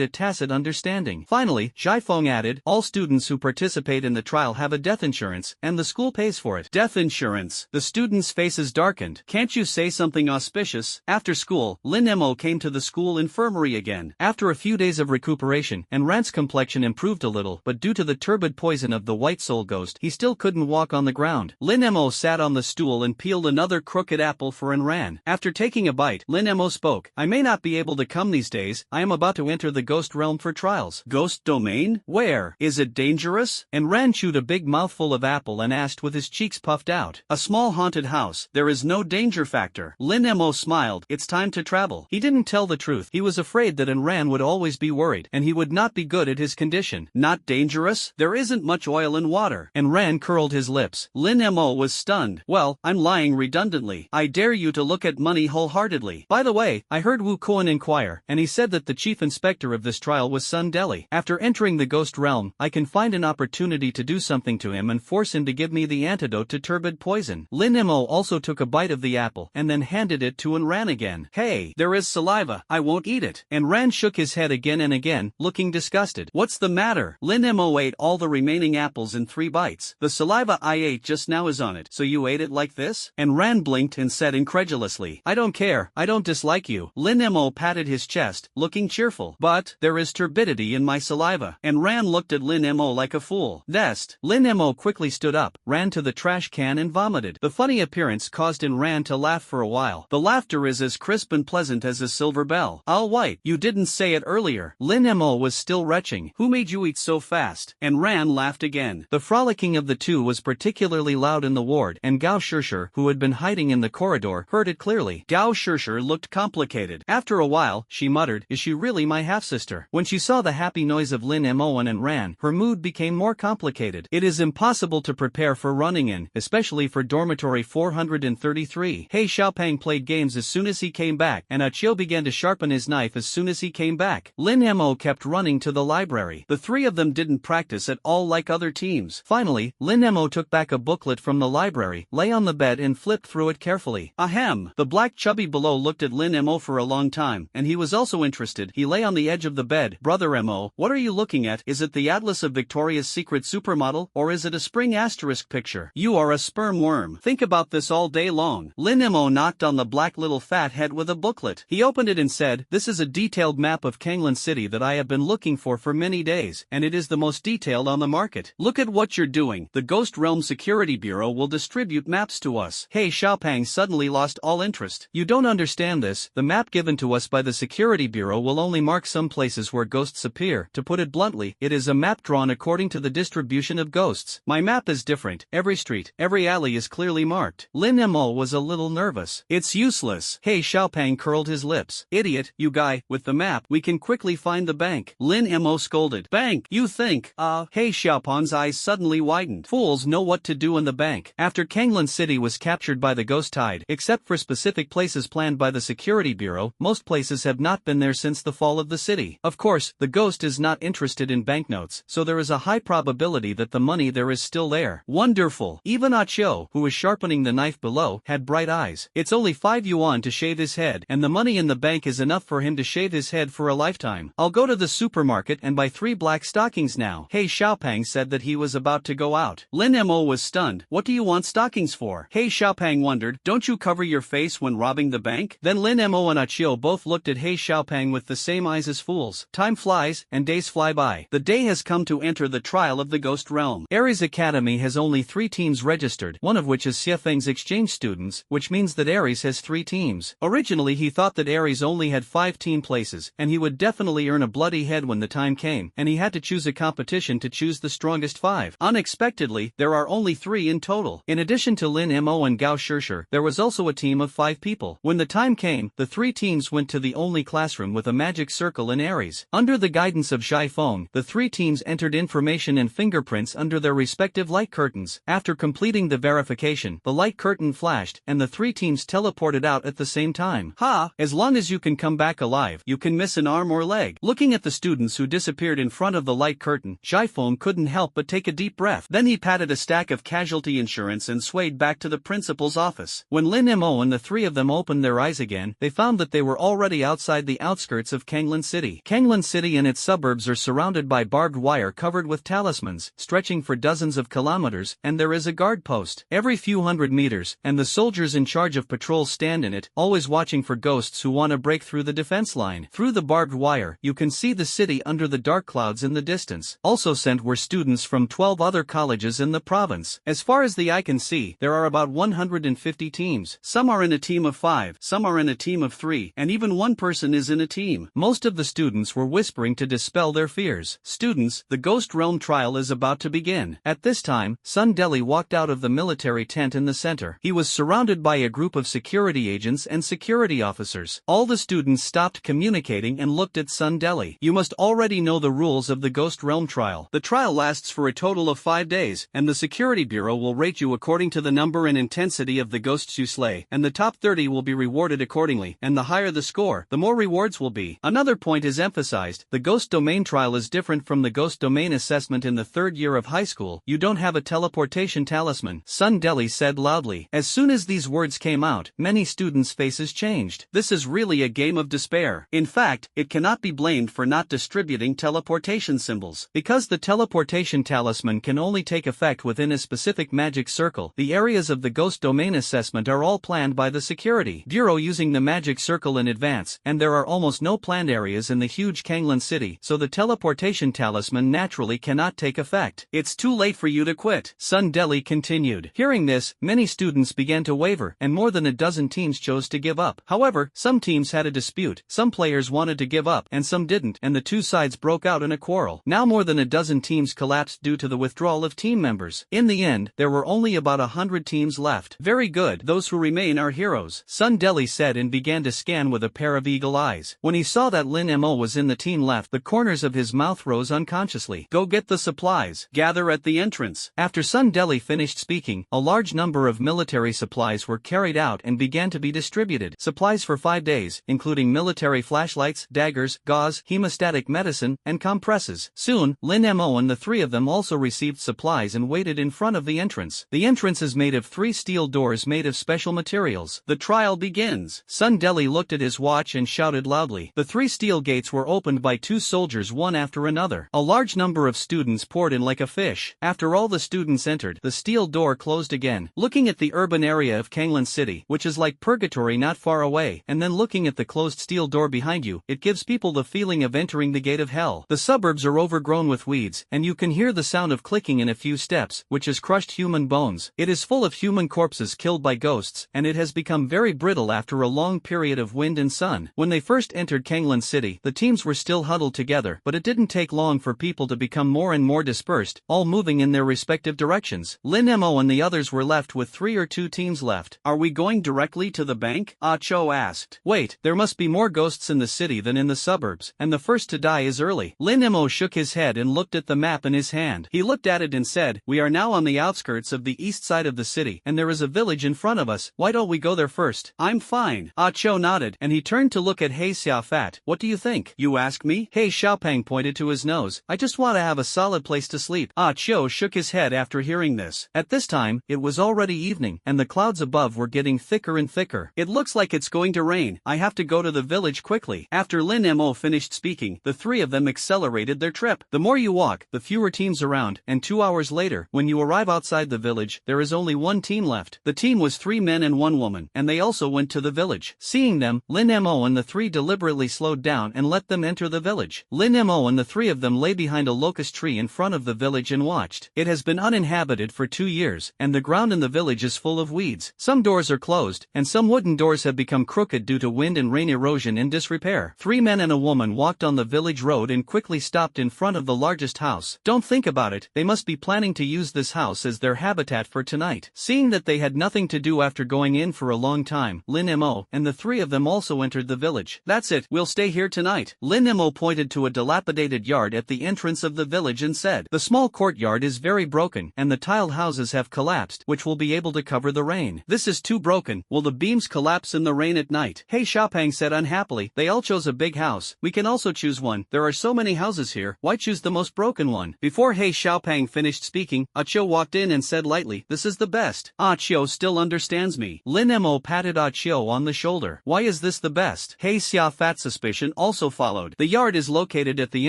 S1: a tacit understanding. Finally, Jai Feng added, all students who participate in the trial have a death insurance, and the school pays for it. Death insurance. The students' faces darkened. Can't you say something auspicious? After school, Lin Mo came to the school infirmary again. After a few days of recuperation, Rant's complexion improved a little, but due to the turbid poison of the white soul ghost, he still couldn't walk on the ground. Lin Mo sat on the stool and peeled another crooked apple for Ran. After taking a bite, Lin Mo spoke. I may not be able to come these days. I am about to enter the ghost realm for trials. Ghost domain? Where? Is it dangerous? Ran chewed a big mouthful of apple and asked with his cheeks puffed out. A small haunted house. There is no danger factor. Lin Mo smiled. It's time to travel. He didn't tell the truth. He was afraid that Ran would always be worried, and he would not be good at his condition. Not dangerous? There isn't much oil in water. And Ran curled his lips. Lin Mo was stunned. Well, I'm lying redundantly. I dare you to look at money wholeheartedly. By the way, I heard Wu Kuan inquire, and he said that the chief inspector of this trial was Sun Deli. After entering the ghost realm, I can find an opportunity to do something to him and force him to give me the antidote to turbid poison. Lin Mo also took a bite of the apple and then handed it to Ran again. Hey, there is saliva. I won't eat it. And Ran shook his head again and again, looking disgusted. What's the matter? Lin Mo ate all the remaining apples in 3 bites. The saliva I ate just now is on it. So you ate it like this? And Ran blinked and said incredulously, I don't care. I don't dislike you. Lin Mo patted his chest, looking cheerful. But there is turbidity in my saliva. And Ran looked at Lin Mo like a fool. Dest. Lin Mo quickly stood up, ran to the trash can and vomited. The funny appearance caused Ran to laugh for a while. The laughter is as crisp and pleasant as a silver bell. All white. You didn't say it earlier. Lin Mo was still retching. Who made you eat so fast? And Ran laughed again. The frolicking of the two was particularly loud in the ward, and Gao Shishir, who had been hiding in the corridor, heard it clearly. Gao Shishir looked complicated. After a while, she muttered, is she really my half-sister? When she saw the happy noise of Lin Mo and Ran, her mood became more complicated. It is impossible to prepare for running in, especially for dormitory 433. He Xiaopeng played games as soon as he came back, and Achio began to sharpen his knife as soon as he came back. Lin Mo kept running to the library. The 3 of them didn't practice at all like other teams. Finally, Lin Mo took back a booklet from the library, lay on the bed and flipped through it carefully. Ahem. The black chubby below looked at Lin Mo for a long time, and he was also interested. He lay on the edge of the bed. Brother Mo, what are you looking at? Is it the Atlas of Victoria's Secret supermodel, or is it a spring asterisk picture? You are a sperm worm. Think about this all day long. Lin Mo knocked on the black little fat head with a booklet. He opened it and said, this is a detailed map of Kanglan City that I have been looking for many days, and it is the most detailed on the market. Look at what you're doing. The Ghost Realm Security Bureau will distribute maps to us. He Xiaopeng suddenly lost all interest. You don't understand this. The map given to us by the Security Bureau will only mark some places where ghosts appear. To put it bluntly, it is a map drawn according to the distribution of ghosts. My map is different. Every street, every alley is clearly marked. Lin Mo was a little nervous. It's useless. He Xiaopeng curled his lips. Idiot, you guy, with the map, we can quickly find the bank. Lin Mo scolded. Bank, you think? He Xiaopeng's eyes suddenly widened. Fools know what to do in the bank. After Kanglan City was captured by the Ghost Tide, except for specific places planned by the Security Bureau, most places have not been there since the fall of the city. Of course, the ghost is not interested in banknotes, so there is a high probability that the money there is still there. Wonderful. Even Achio, who was sharpening the knife below, had bright eyes. It's only 5 yuan to shave his head, and the money in the bank is enough for him to shave his head for a lifetime. I'll go to the supermarket and buy 3 black stockings now. He Xiaopeng said that he was about to go out. Lin Mo was stunned. What do you want stockings for? He Xiaopeng wondered. Don't you cover your face when robbing the bank? Then Lin Mo and Achio both looked at He Xiaopeng with the same eyes as fools. Time flies, and days fly by. The day has come to enter the trial of the Ghost Realm. Ares Academy has only 3 teams registered, one of which is Xiefeng's exchange students, which means that Ares has 3 teams. Originally he thought that Ares only had 5 team places, and he would definitely earn a bloody head when the time came, and he had to choose a competition to choose the strongest 5. Unexpectedly, there are only 3 in total. In addition to Lin Mo and Gao Shishir, there was also a team of 5 people. When the time came, the 3 teams went to the only classroom with a magic circle in Ares. Under the guidance of Zhai Feng, the 3 teams entered information and fingerprints under their respective light curtains. After completing the verification, the light curtain flashed, and the 3 teams teleported out at the same time. Ha! As long as you can come back alive, you can miss an arm or leg. Looking at the students who disappeared in front of the light curtain, Zhai Feng couldn't help but take a deep breath. Then he patted a stack of casualty insurance and swayed back to the principal's office. When Lin Mo and the 3 of them opened their eyes again, they found that they were already outside the outskirts of Kanglan City. Kanglan City and its suburbs are surrounded by barbed wire covered with talismans, stretching for dozens of kilometers, and there is a guard post every few hundred meters, and the soldiers in charge of patrols stand in it, always watching for ghosts who want to break through the defense line. Through the barbed wire, you can see the city under the dark clouds in the distance. Also sent were students from 12 other colleges in the province. As far as the eye can see, there are about 150 teams. Some are in a team of 5, some are in a team of 3, and even one person is in a team. Most of the students were whispering to dispel their fears. Students, the Ghost Realm trial is about to begin. At this time, Sun Deli walked out of the military tent in the center. He was surrounded by a group of security agents and security officers. All the students stopped communicating and looked at Sundeli. You must already know the rules of the Ghost Realm trial. The trial lasts for a total of 5 days, and the Security Bureau will rate you according to the number and intensity of the ghosts you slay, and the top 30 will be rewarded accordingly, and the higher the score, the more rewards will be. Another point is emphasized: the Ghost Domain trial is different from the Ghost Domain assessment in the 3rd year of high school. You don't have a teleportation talisman, Sundeli said loudly. As soon as these words came out, many students' faces changed. This is really a game of despair. In fact, it cannot be blamed for not distributing teleportation symbols. Because the teleportation talisman can only take effect within a specific magic circle, the areas of the Ghost Domain assessment are all planned by the Security Bureau using the magic circle in advance, and there are almost no planned areas in the huge Kanglan city, so the teleportation talisman naturally cannot take effect. It's too late for you to quit, Sundeli continued. Hearing this, many students began to waver, and more than a dozen teams chose to give up. However, some teams had a dispute, some players wanted to give up, and some didn't, and the two sides broke out in a quarrel. Now more than a dozen teams collapsed due to the withdrawal of team members. In the end, there were only about 100 teams left. Very good, those who remain are heroes, Sundeli said and began to scan with a pair of eagle eyes. When he saw that Lin Mo was in the team left, the corners of his mouth rose unconsciously. Go get the supplies. Gather at the entrance. After Sundeli finished speaking, a large number of military supplies were carried out and began to be distributed. Supplies for 5 days, including military flashlights, daggers, gauze, hemostatic medicine, and compresses. Soon, Lin Mo and the 3 of them also received supplies and waited in front of the entrance. The entrance is made of 3 steel doors made of special materials. The trial begins. Sundeli looked at his watch and shouted loudly. The 3 steel gates were opened by 2 soldiers one after another. A large number of students poured in like a fish. After all the students entered, the steel door closed again. Looking at the urban area of Kanglan City, which is like purgatory not far away, and then looking at the closed steel door behind you, it gives people the feeling of entering the gate of hell. The suburbs are overgrown with weeds, and you can hear the sound of clicking in a few steps, which is crushed human bones. It is full of human corpses killed by ghosts, and it has become very brittle after a long period of wind and sun. When they first entered Kanglan City, the teams were still huddled together, but it didn't take long for people to become more and more dispersed, all moving in their respective directions. Lin Mo and the others were left with 3 or 2 teams left. Are we going directly to the bank? Ah Cho asked. Wait, there must be more ghosts in the city than in the suburbs, and the first to die is early. Lin Mo shook his head and looked at the map in his hand. He looked at it and said, we are now on the outskirts of the east side of the city, and there is a village in front of us. Why don't we go there first? I'm fine. Ah Cho nodded, and he turned to look at He Xiaofat. What do you think? You ask me? He Xiaopeng pointed to his nose. I just want to have a solid place to sleep. Ah Cho shook his head after hearing this. At this time, it was already evening, and the clouds above were getting thicker and thicker. It looks like it's going to rain. I have to go to the village quickly. After Lin Mo finished speaking, the 3 of them accelerated their trip. The more you walk, the fewer teams around, and 2 hours later, when you arrive outside the village, there is only 1 team left. The team was 3 men and 1 woman, and they also went to the village. Seeing them, Lin Mo and the 3 deliberately slowed down and let them enter the village. Lin Mo and the 3 of them lay behind a locust tree in front of the village and watched. It has been uninhabited for 2 years, and the ground in the village is full of weeds. Some doors are closed, and some wooden doors have become crooked due to wind and rain erosion and disrepair. 3 men and a woman walked on the village road and quickly stopped in front of the largest house. Don't think about it, they must be planning to use this house as their habitat for tonight. Seeing that they had nothing to do after going in for a long time, Lin Mo and the 3 of them also entered the village. That's it, we'll stay here tonight. Lin Mo pointed to a dilapidated yard at the entrance of the village and said, the small courtyard is very broken, and the tiled houses have collapsed, which will be able to cover the rain. This is too broken. Will the beams collapse in the rain at night? He Xiaopeng said unhappily. They all chose a big house. We can also choose one. There are so many houses here. Why choose the most broken one? Before He Xiaopeng finished speaking, Ah Cho walked in and said lightly, this is the best. Ah Cho still understands me. Lin Mo patted Ah Cho on the shoulder. Why is this the best? He Xiaofat's suspicion also followed. The yard is located at the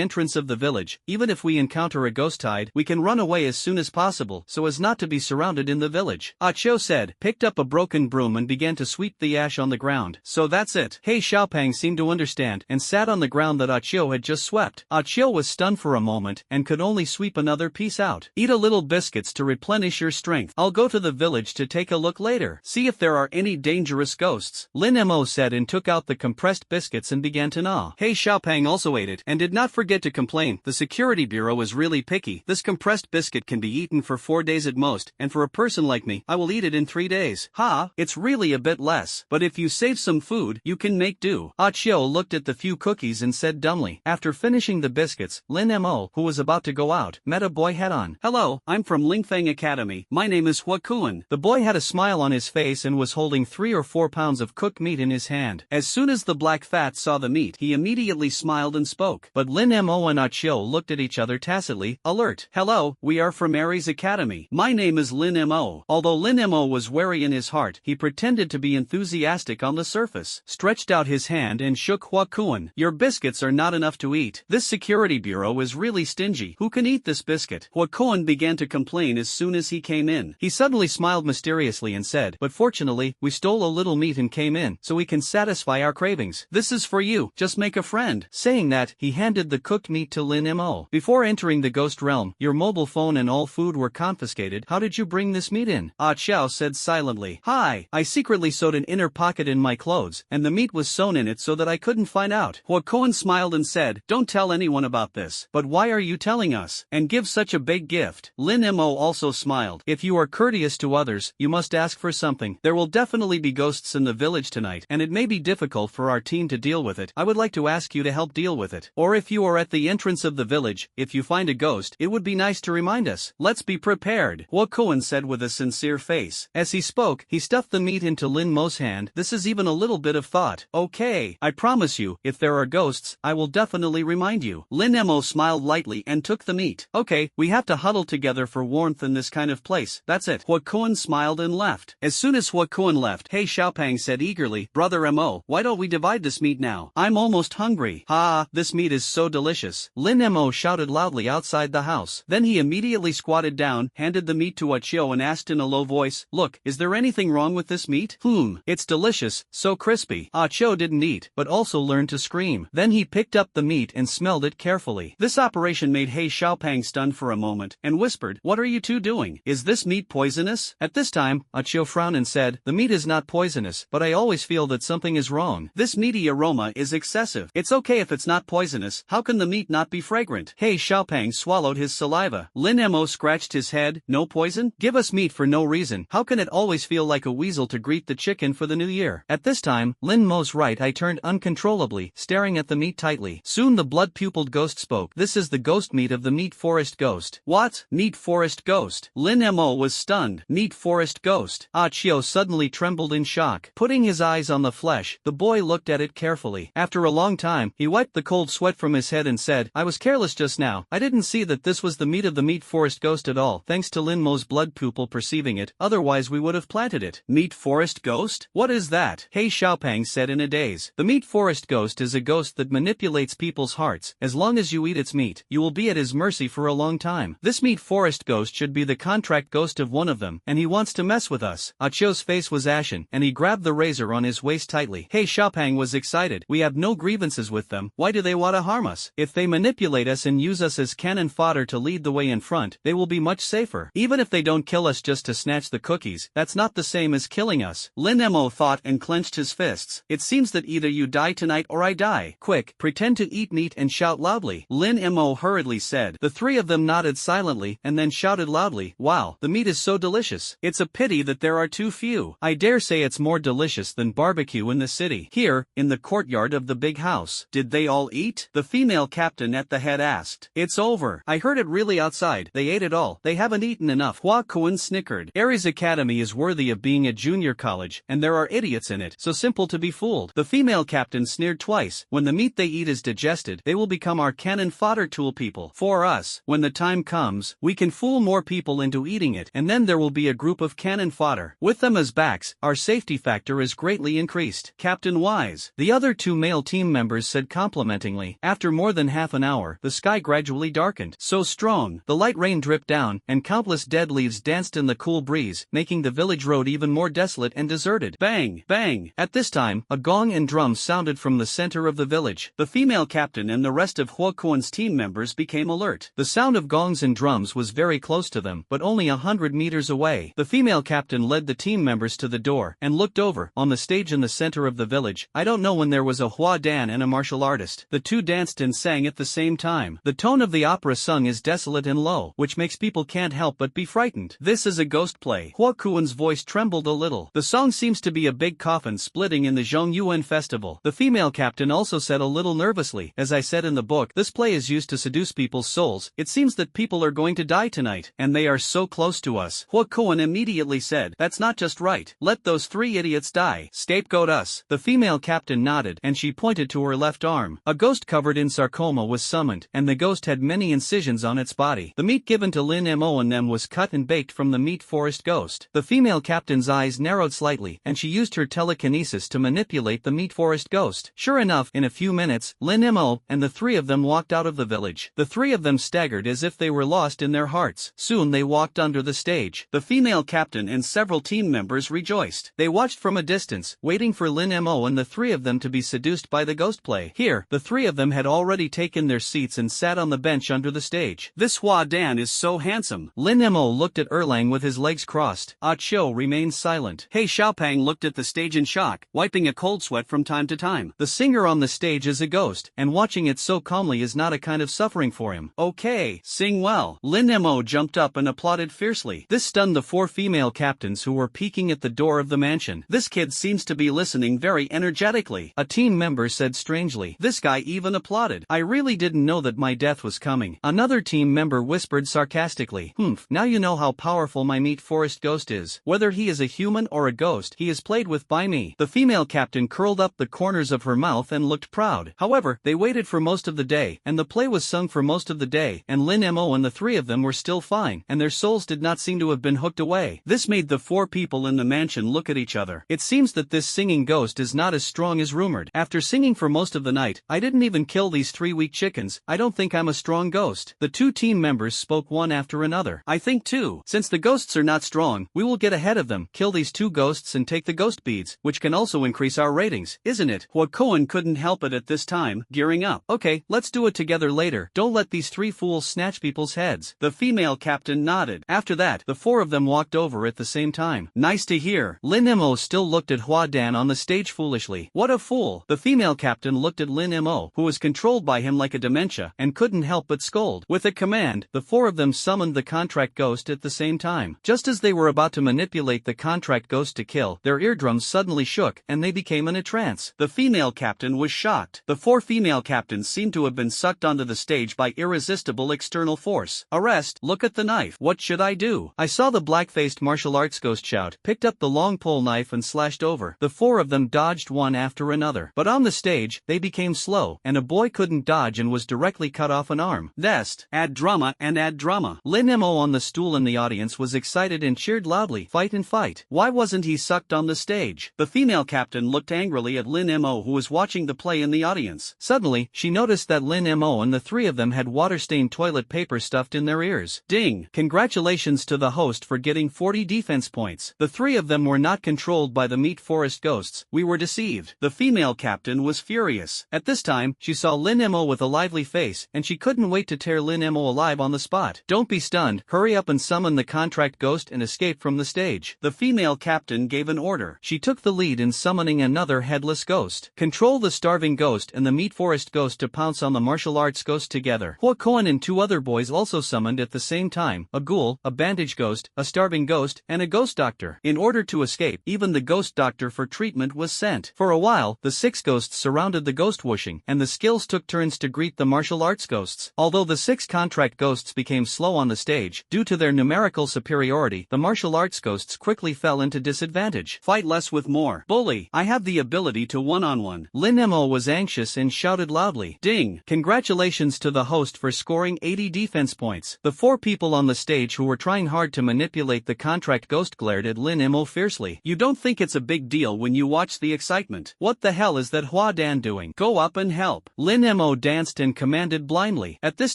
S1: entrance of the village. Even if we encounter a ghost tide, we can run away as soon as possible, so as not to be surrounded in the village. Ah Cho said, picked up a broken broom and began to sweep the ash on the ground. So that's it. He Xiaopeng seemed to understand, and sat on the ground that Ah Cho had just swept. Ah Cho was stunned for a moment, and could only sweep another piece out. Eat a little biscuits to replenish your strength. I'll go to the village to take a look later. See if there are any dangerous ghosts. Lin Mo said and took out the compressed biscuits and began to gnaw. He Xiaopeng also ate it, and did not forget to complain. The Security Bureau is really picky. This compressed biscuit can be eaten for 4 days at most, and for a person like me, I will eat it in 3 days. Ha, it's really a bit less. But if you save some food, you can make do. Ah Chiu looked at the few cookies and said dumbly. After finishing the biscuits, Lin Mo, who was about to go out, met a boy head-on. Hello, I'm from Lingfeng Academy. My name is Hua Kuan. The boy had a smile on his face and was holding 3 or 4 pounds of cooked meat in his hand. As soon as the black fat saw the meat, he immediately smiled and spoke. But Lin Mo and Ah Chiu looked at each other tacitly, alert. Hello, we are from Aries Academy. My name is Lin Mo. Although Lin Mo was wary in his heart, he pretended to be enthusiastic on the surface, stretched out his hand and shook Hua Kuan. Your biscuits are not enough to eat. This security bureau is really stingy. Who can eat this biscuit? Hua Kuan began to complain as soon as he came in. He suddenly smiled mysteriously and said, but fortunately, we stole a little meat and came in, so we can satisfy our cravings. This is for you, just make a friend. Saying that, he handed the cooked meat to Lin Mo. Before entering the ghost realm, your mobile phone and all food were confiscated. How did you bring this meat in? Ah Chiu said silently. Hi, I secretly sewed an inner pocket in my clothes, and the meat was sewn in it so that I couldn't find out. Hua Kuan smiled and said, don't tell anyone about this. But why are you telling us? And give such a big gift. Lin Mo also smiled. If you are courteous to others, you must ask for something. There will definitely be ghosts in the village tonight, and it may be difficult for our team to deal with it. I would like to ask you to help deal with it. Or if you are at the entrance of the village, if you find a ghost, it would be nice to remind us. Let's be prepared, Hua Kuan said with a sincere face. As he spoke, he stuffed the meat into Lin Mo's hand. This is even a little bit of thought. Okay, I promise you, if there are ghosts, I will definitely remind you. Lin Mo smiled lightly and took the meat. Okay, we have to huddle together for warmth in this kind of place. That's it. Hua Kuan smiled and left. As soon as Hua Kuan left, He Xiaopang said eagerly, Brother Mo, why don't we divide this meat now? I'm almost hungry. Ha, this meat is so delicious. Lin Mo shouted loudly outside the house. Then he immediately squatted down, handed the meat to Ah Chiu and asked in a low voice, look, is there anything wrong with this meat? It's delicious, so crispy. Ah Chiu didn't eat, but also learned to scream. Then he picked up the meat and smelled it carefully. This operation made He Xiaopang stunned for a moment, and whispered, what are you two doing? Is this meat poisonous? At this time, Ah Chiu frowned and said, the meat is not poisonous, but I always feel that something is wrong. This meaty aroma is excessive. It's okay if it's not poisonous. How can the meat not be fragrant? He Xiaopang swallowed his saliva. Lin Mo scratched his head. No poison? Give us meat for no reason. How can it always feel like a weasel to greet the chicken for the new year? At this time, Lin Mo's right eye turned uncontrollably, staring at the meat tightly. Soon the blood-pupiled ghost spoke. This is the ghost meat of the meat forest ghost. What? Meat forest ghost? Lin Mo was stunned. Meat forest ghost? Ah Chiu suddenly trembled in shock. Putting his eyes on the flesh, the boy looked at it carefully. After a long time, he wiped the cold sweat from his head and said, I was careless just now. I didn't see that this was the meat of the meat forest ghost at all, thanks to Lin Mo's blood pupil perceiving it, otherwise we would have planted it. Meat forest ghost? What is that? He Xiaopang said in a daze. The meat forest ghost is a ghost that manipulates people's hearts. As long as you eat its meat, you will be at his mercy for a long time. This meat forest ghost should be the contract ghost of one of them, and he wants to mess with us. Ah Chiu's face was ashen, and he grabbed the razor on his waist tightly. He Xiaopang was excited. We have no grievances with them. Why do they want to harm us? If they manipulate us and use us as cannon fodder to lead the way in front, they will be much safer. Even if they don't kill us just to snatch the cookies, that's not the same as killing us. Lin Mo thought and clenched his fists. It seems that either you die tonight or I die. Quick, pretend to eat meat and shout loudly. Lin Mo hurriedly said. The three of them nodded silently and then shouted loudly, wow, the meat is so delicious. It's a pity that there are too few. I dare say it's more delicious than barbecue in the city. Here, in the courtyard of the big house. Did they all eat? The female captain at the head asked. It's over. I heard it really outside. They ate it all. They haven't eaten enough. Hua Kuan snickered. Aries Academy is worthy of being a junior college, and there are idiots in it, so simple to be fooled. The female captain sneered twice. When the meat they eat is digested, they will become our cannon fodder tool people. For us, when the time comes, we can fool more people into eating it, and then there will be a group of cannon fodder. With them as backs, our safety factor is greatly increased. Captain Wise. The other two male team members said complimentingly. After more than half an hour, the sky gradually darkened. So strong, the light rain dripped down, and countless dead leaves danced in the cool breeze, making the village road even more desolate and deserted. Bang! Bang! At this time, a gong and drums sounded from the center of the village. The female captain and the rest of Hua Kuan's team members became alert. The sound of gongs and drums was very close to them, but only 100 meters away. The female captain led the team members to the door, and looked over. On the stage in the center of the village, I don't know when there was a Hua Dan and a martial artist. The two danced and sang at the same time. The tone of the opera sung is desolate and low, which makes people can't help but be frightened. This is a ghost play. Hua Kuan's voice trembled a little. The song seems to be a big coffin splitting in the Zhongyuan festival. The female captain also said a little nervously, as I said in the book, this play is used to seduce people's souls. It seems that people are going to die tonight, and they are so close to us. Hua Kuan immediately said, that's not just right. Let those 3 idiots die. Scapegoat us. The female captain nodded, and she pointed to her left arm. A ghost covered in sarcoma was summoned, and the ghost had many incisions on its body. The meat given to Lin Mo and them was cut and baked from the meat forest ghost. The female captain's eyes narrowed slightly, and she used her telekinesis to manipulate the meat forest ghost. Sure enough, in a few minutes, Lin Mo and the 3 of them walked out of the village. The 3 of them staggered as if they were lost in their hearts. Soon they walked under the stage. The female captain and several team members rejoiced. They watched from a distance, waiting for Lin Mo and the 3 of them to be seduced by the ghost play. Here, the 3 of them had already taken their seats and sat on the bench under the stage. This Hua Dan is so handsome. Lin Mo looked at Erlang with his legs crossed. Ah Cho remained silent. He Xiaopang looked at the stage in shock, wiping a cold sweat from time to time. The singer on the stage is a ghost, and watching it so calmly is not a kind of suffering for him. Okay, sing well. Lin Mo jumped up and applauded fiercely. This stunned the 4 female captains who were peeking at the door of the mansion. This kid seems to be listening very energetically. A team member said strangely. This guy even applauded. I really didn't know that my death was coming. Another team member whispered sarcastically. Now you know how powerful my meat forest ghost is. Whether he is a human or a ghost, he is played with by me. The female captain curled up the corners of her mouth and looked proud. However, they waited for most of the day, and the play was sung for most of the day, and Lin Mo and the 3 of them were still fine, and their souls did not seem to have been hooked away. This made the 4 people in the mansion look at each other. It seems that this singing ghost is not as strong as rumored. After singing for most of the night, I didn't even kill these 3 weak chickens. I don't think I'm a strong ghost. The 2 team members spoke one after another. I think too. Since the ghosts are not strong, we will get ahead of them, kill these 2 ghosts and take the ghost beads, which can also increase our ratings, isn't it? Hua Koan couldn't help it at this time, gearing up. Okay, let's do it together later. Don't let these 3 fools snatch people's heads. The female captain nodded. After that, the 4 of them walked over at the same time. Nice to hear. Lin Mo still looked at Hua Dan on the stage foolishly. What a fool. The female captain looked at Lin Mo, who was controlled by him like a dementia, and couldn't help but scold. With a command, the 4 of them summoned the contract ghost at the same time. Just as they were about to manipulate the contract ghost to kill, their eardrums suddenly shook, and they became in a trance. The female captain was shocked. The 4 female captains seemed to have been sucked onto the stage by irresistible external force. Arrest, look at the knife. What should I do? I saw the black-faced martial arts ghost shout, picked up the long pole knife and slashed over. The 4 of them dodged one after another. But on the stage, they became slow, and a boy couldn't dodge and was directly cut off an arm. Dest, add drama and add drama. Lin Mo on the stool in the audience was excited and cheered loudly. Fight and fight. Why wasn't he sucked on the stage? The female captain looked angrily at Lin Mo, who was watching the play in the audience. Suddenly, she noticed that Lin Mo and the 3 of them had water-stained toilet paper stuffed in their ears. Ding! Congratulations to the host for getting 40 defense points. The 3 of them were not controlled by the meat forest ghosts. We were deceived. The female captain was furious. At this time, she saw Lin Mo with a lively face, and she couldn't wait to tear Lin Mo alive on the spot. Don't be stunned. Hurry up and summon the contract ghost and escape from the stage. The female captain gave an order. She took the lead in summoning another headless ghost. Control the starving ghost and the meat forest ghost to pounce on the martial arts ghost together. Hua Koan and 2 other boys also summoned at the same time, a ghoul, a bandage ghost, a starving ghost, and a ghost doctor. In order to escape, even the ghost doctor for treatment was sent. For a while, the 6 ghosts surrounded the ghost whooshing, and the skills took turns to greet the martial arts ghosts. Although the 6 contract ghosts became slow on the stage, due to their numerical superiority, the martial arts ghosts quickly fell into disadvantage. Fight less with more. Bully, I have the ability to one-on-one. Lin Mo was anxious and shouted loudly. Ding! Congratulations to the host for scoring 80 defense points. The 4 people on the stage who were trying hard to manipulate the contract ghost glared at Lin Mo fiercely. You don't think it's a big deal when you watch the excitement. What the hell is that Hua Dan doing? Go up and help. Lin Mo danced and commanded blindly. At this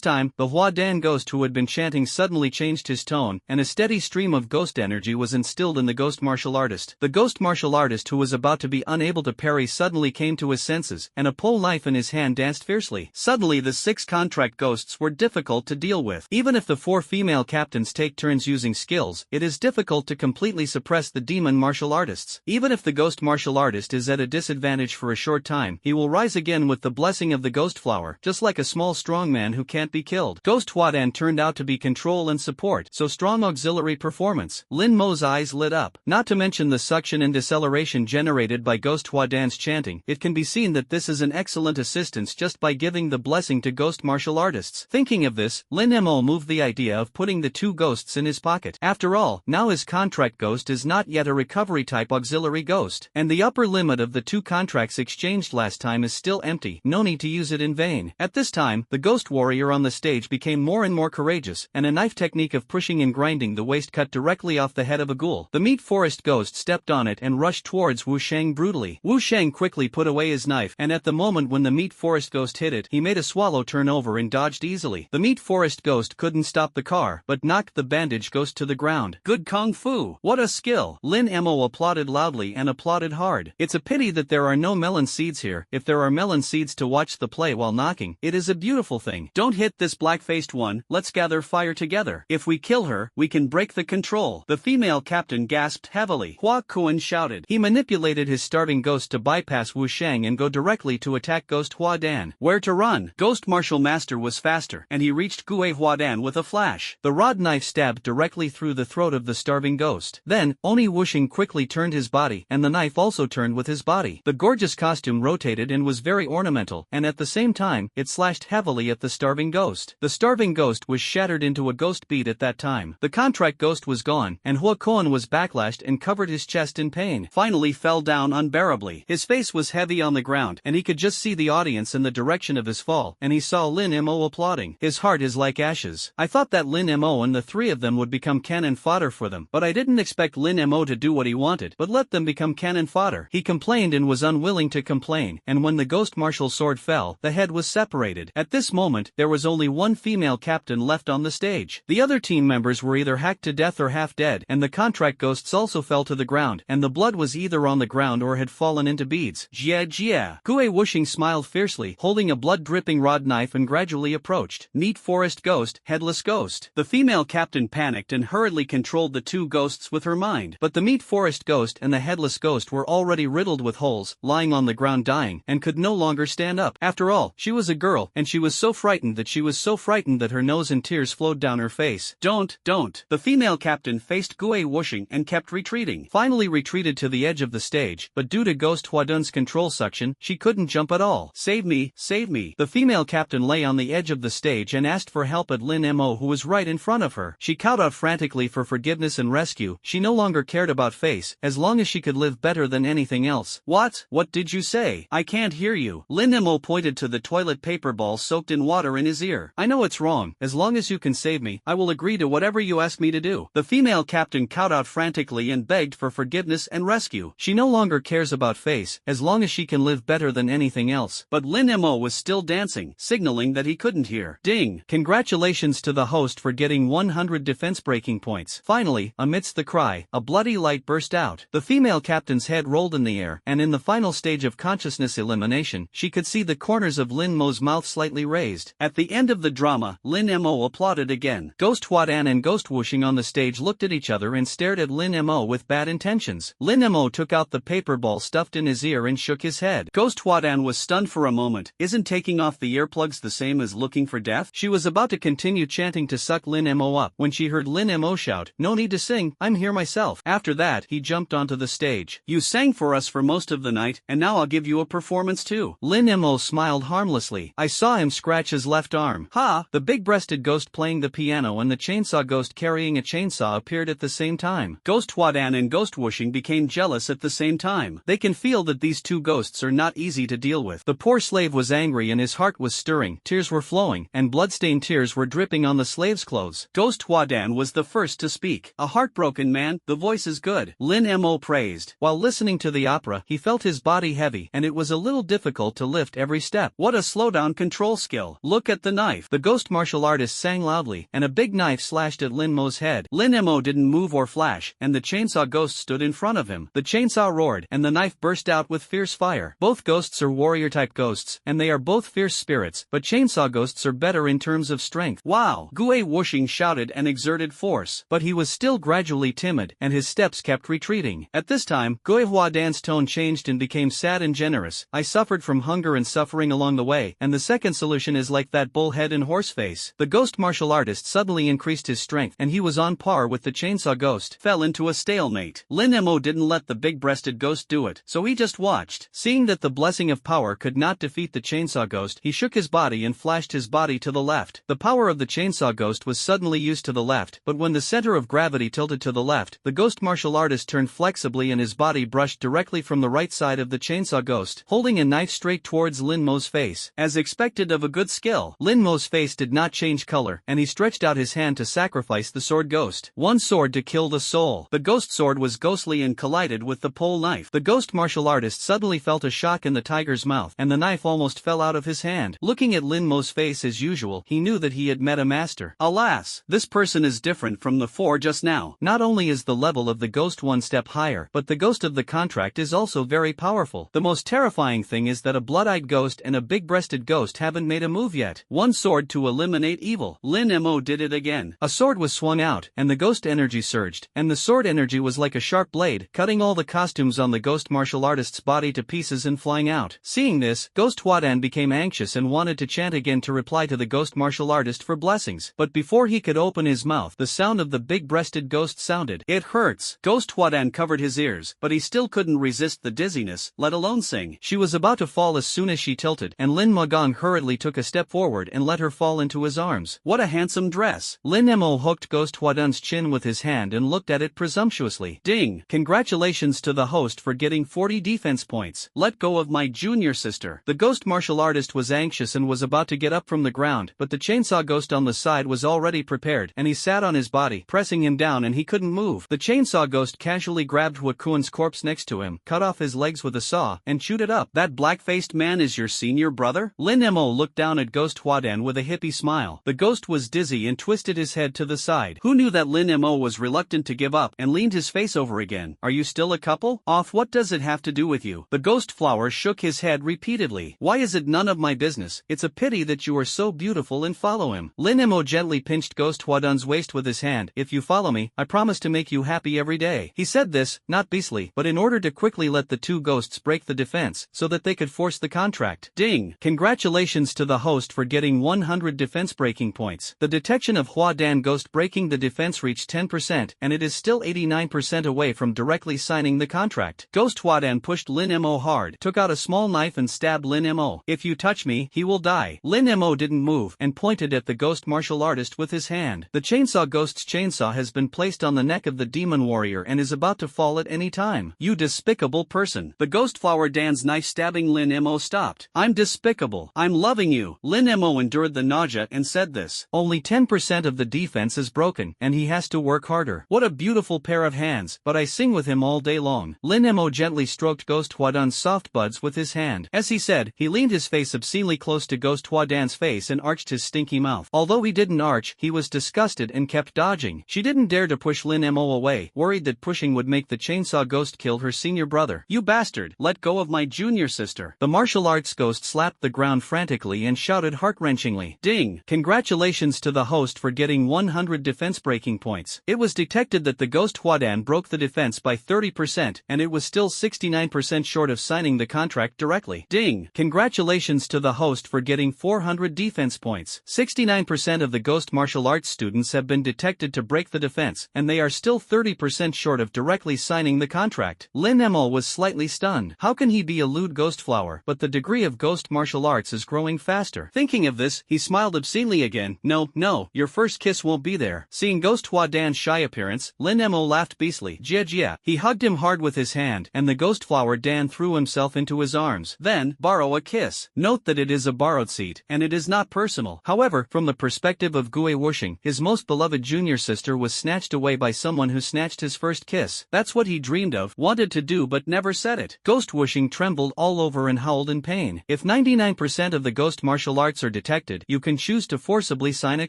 S1: time, the Hua Dan ghost who had been chanting suddenly changed his tone, and a steady stream of ghost energy was instilled in the ghost martial artist. The ghost martial artist who was about to be unable to parry suddenly came to his senses, and a pole knife in his hand danced fiercely. Suddenly the 6 contract ghosts were difficult to deal with. Even if the 4 female captains take turns using skills, it is difficult to completely suppress the demon martial artists. Even if the ghost martial artist is at a disadvantage for a short time, he will rise again with the blessing of the ghost flower, just like a small strong man who can't be killed. Ghost Hua Dan turned out to be controlled control and support, so strong auxiliary performance. Lin Mo's eyes lit up. Not to mention the suction and deceleration generated by Ghost Hua Dan's chanting, it can be seen that this is an excellent assistance just by giving the blessing to ghost martial artists. Thinking of this, Lin Mo moved the idea of putting the two ghosts in his pocket. After all, now his contract ghost is not yet a recovery type auxiliary ghost, and the upper limit of the two contracts exchanged last time is still empty. No need to use it in vain. At this time, the ghost warrior on the stage became more and more courageous, and a knife technique of pushing and grinding the waist cut directly off the head of a ghoul. The meat forest ghost stepped on it and rushed towards Wu Sheng brutally. Wu Sheng quickly put away his knife, and at the moment when the meat forest ghost hit it, he made a swallow turn over and dodged easily. The meat forest ghost couldn't stop the car, but knocked the bandage ghost to the ground. Good kung fu! What a skill! Lin Mo applauded loudly and applauded hard. It's a pity that there are no melon seeds here. If there are melon seeds to watch the play while knocking, it is a beautiful thing. Don't hit this black-faced one, let's gather fire together. If we kill her, we can break the control. The female captain gasped heavily. Hua Kuan shouted. He manipulated his starving ghost to bypass Wu Sheng and go directly to attack Ghost Hua Dan. Where to run? Ghost Martial Master was faster, and he reached Gue Hua Dan with a flash. The rod knife stabbed directly through the throat of the starving ghost. Then, Oni Wuxing quickly turned his body, and the knife also turned with his body. The gorgeous costume rotated and was very ornamental, and at the same time, it slashed heavily at the starving ghost. The starving ghost was shattered into a ghost bead at that time. The contract ghost was gone, and Hua Koan was backlashed and covered his chest in pain. Finally fell down unbearably. His face was heavy on the ground, and he could just see the audience in the direction of his fall, and he saw Lin Mo applauding. His heart is like ashes. I thought that Lin Mo and the three of them would become cannon fodder for them, but I didn't expect Lin Mo to do what he wanted, but let them become cannon fodder. He complained and was unwilling to complain, and when the ghost martial sword fell, the head was separated. At this moment, there was only one female captain left on the stage. The other team members were either hacked to death or half dead, and the contract ghosts also fell to the ground, and the blood was either on the ground or had fallen into beads. Jia Jia. Gue Wuxing smiled fiercely, holding a blood-dripping rod knife and gradually approached. Neat forest ghost, headless ghost. The female captain panicked and hurriedly controlled the two ghosts with her mind, but the meat forest ghost and the headless ghost were already riddled with holes, lying on the ground dying, and could no longer stand up. After all, she was a girl, and she was so frightened that her nose and tears flowed down her face. Don't. The female captain faced Gue Wuxing and kept retreating. Finally retreated to the edge of the stage, but due to Ghost Huadun's control suction, she couldn't jump at all. Save me, save me. The female captain lay on the edge of the stage and asked for help at Lin Mo, who was right in front of her. She called out frantically for forgiveness and rescue. She no longer cared about face, as long as she could live better than anything else. What did you say? I can't hear you. Lin Mo pointed to the toilet paper ball soaked in water in his ear. I know it's wrong. As long as you can save me, I will agree to whatever you ask me to do. The female captain called out frantically and begged for forgiveness and rescue. She no longer cares about face, as long as she can live better than anything else. But Lin Mo was still dancing, signaling that he couldn't hear. Ding! Congratulations to the host for getting 100 defense breaking points. Finally, amidst the cry, a bloody light burst out. The female captain's head rolled in the air, and in the final stage of consciousness elimination, she could see the corners of Lin Mo's mouth slightly raised. At the end of the drama, Lin Mo applauded again. Ghost Huadan and Ghost Wuxing on the stage looked at each other and stared at Lin Mo with bad intentions. Lin Mo took out the paper ball stuffed in his ear and shook his head. Ghost Huadan was stunned for a moment. Isn't taking off the earplugs the same as looking for death? She was about to continue chanting to suck Lin Mo up when she heard Lin Mo shout, "No need to sing, I'm here myself." After that, he jumped onto the stage. You sang for us for most of the night, and now I'll give you a performance too. Lin Mo smiled harmlessly. I saw him scratch his left arm. Ha! The big-breasted ghost playing the piano and the chainsaw ghost carrying a chainsaw appeared at the same time. Ghost Huadan and Ghost Wuxing became jealous at the same time. They can feel that these two ghosts are not easy to deal with. The poor slave was angry and his heart was stirring, tears were flowing, and bloodstained tears were dripping on the slave's clothes. Ghost Huadan was the first to speak. A heartbroken man, the voice is good. Lin Mo praised. While listening to the opera, he felt his body heavy, and it was a little difficult to lift every step. What a slowdown control skill. Look at the knife. The ghost martial artist sang loudly, and a big knife slashed at Lin Mo's head. Lin Mo didn't move or flash, and the chainsaw ghost stood in front of him. The chainsaw roared, and the knife burst out with fierce fire. Both ghosts are warrior-type ghosts, and they are both fierce spirits, but chainsaw ghosts are better in terms of strength. Wow! Gue Wuxing shouted and exerted force, but he was still gradually timid, and his steps kept retreating. At this time, Gue Huadan's tone changed and became sad and generous. I suffered from hunger and suffering along the way, and the second solution is like that bullhead and horse face. The ghost martial artist suddenly increased his strength and he was on par with the chainsaw ghost. Fell into a stalemate. Lin Mo didn't let the big-breasted ghost do it, so he just watched. Seeing that the blessing of power could not defeat the chainsaw ghost, he shook his body and flashed his body to the left. The power of the chainsaw ghost was suddenly used to the left, but when the center of gravity tilted to the left, the ghost martial artist turned flexibly and his body brushed directly from the right side of the chainsaw ghost, holding a knife straight towards Lin Mo's face. As expected of a good skill, Lin Mo's face did not change color, and he stretched out his hand to sacrifice the sword ghost. One sword to kill the soul. The ghost sword was ghostly and collided with the pole knife. The ghost martial artist suddenly felt a shock in the tiger's mouth, and the knife almost fell out of his hand. Looking at Lin Mo's face as usual, he knew that he had met a master. Alas, this person is different from the four just now. Not only is the level of the ghost one step higher, but the ghost of the contract is also very powerful. The most terrifying thing is that a blood-eyed ghost and a big-breasted ghost haven't made a move yet. One sword to eliminate evil. Lin Mo did it again. A sword was swung out, and the ghost energy surged, and the sword energy was like a sharp blade, cutting all the costumes on the ghost martial artist's body to pieces and flying out. Seeing this, Ghost Huadan became anxious and wanted to chant again to reply to the ghost martial artist for blessings, but before he could open his mouth, the sound of the big-breasted ghost sounded. It hurts. Ghost Huadan covered his ears, but he still couldn't resist the dizziness, let alone sing. She was about to fall as soon as she tilted, and Lin Magong hurriedly took a step forward and let her fall into his arms. What a handsome dress. Lin Mo hooked Ghost Huadan's chin with his hand and looked at it presumptuously. Ding! Congratulations to the host for getting 40 defense points. Let go of my junior sister. The ghost martial artist was anxious and was about to get up from the ground, but the chainsaw ghost on the side was already prepared, and he sat on his body, pressing him down, and he couldn't move. The chainsaw ghost casually grabbed Wakuan's corpse next to him, cut off his legs with a saw, and chewed it up. That black-faced man is your senior brother? Lin Mo looked down at Ghost Huadan with a hippie smile. The ghost was dizzy and twisted his head to the side. Who knew that Lin Mo was reluctant to give up and leaned his face over again? Are you still a couple? Off, what does it have to do with you? The ghost flower shook his head repeatedly. Why is it none of my business? It's a pity that you are so beautiful and follow him. Lin Mo gently pinched Ghost Huadan's waist with his hand. If you follow me, I promise to make you happy every day. He said this, not beastly, but in order to quickly let the two ghosts break the defense, so that they could force the contract. Ding! Congratulations to the host for getting 100 defense breaking points. The detection of Huadan ghost breaking the defense reached 10%, and it is still 89% away from directly signing the contract. Ghost Huadan pushed Lin Mo hard, took out a small knife and stabbed Lin Mo. If you touch me, he will die. Lin Mo didn't move, and pointed at the ghost martial artist with his hand. The chainsaw ghost's chainsaw has been placed on the neck of the demon warrior and is about to fall at any time. You despicable person. The ghost flower Dan's knife stabbing Lin Mo stopped. I'm despicable. I'm loving you. Lin Mo endured the nausea and said this. Only 10% of the defense is broken, and he has to work harder. What a beautiful pair of hands, but I sing with him all day long. Lin Mo gently stroked Ghost Huadan's soft buds with his hand. As he said, he leaned his face obscenely close to Ghost Huadan's face and arched his stinky mouth. Although he didn't arch, he was disgusted and kept dodging. She didn't dare to push Lin Mo away, worried that pushing would make the chainsaw ghost kill her senior brother. You bastard, let go of my junior sister. The martial arts ghost slapped the ground frantically and shouted heart-wrenchingly. Ding! Congratulations to the host for getting 100 defense breaking points. It was detected that the ghost Huadan broke the defense by 30%, and it was still 69% short of signing the contract directly. Ding! Congratulations to the host for getting 400 defense points. 69% of the ghost martial arts students have been detected to break the defense, and they are still 30% short of directly signing the contract. Lin Mo was slightly stunned. How can he be a lewd ghost flower? But the degree of ghost martial arts is growing faster. Thinking of this, he smiled obscenely again. No, your first kiss won't be there. Seeing Ghost Huadan's shy appearance, Lin Mo laughed beastly. Jia. He hugged him hard with his hand, and the ghost flower Dan threw himself into his arms. Then, borrow a kiss. Note that it is a borrowed seat, and it is not personal. However, from the perspective of Gue Wuxing, his most beloved junior sister was snatched away by someone who snatched his first kiss. That's what he dreamed of, wanted to do but never said it. Ghost Wuxing trembled all over and howled in pain. If 99% of the ghost martial arts are detected, you can choose to forcibly sign a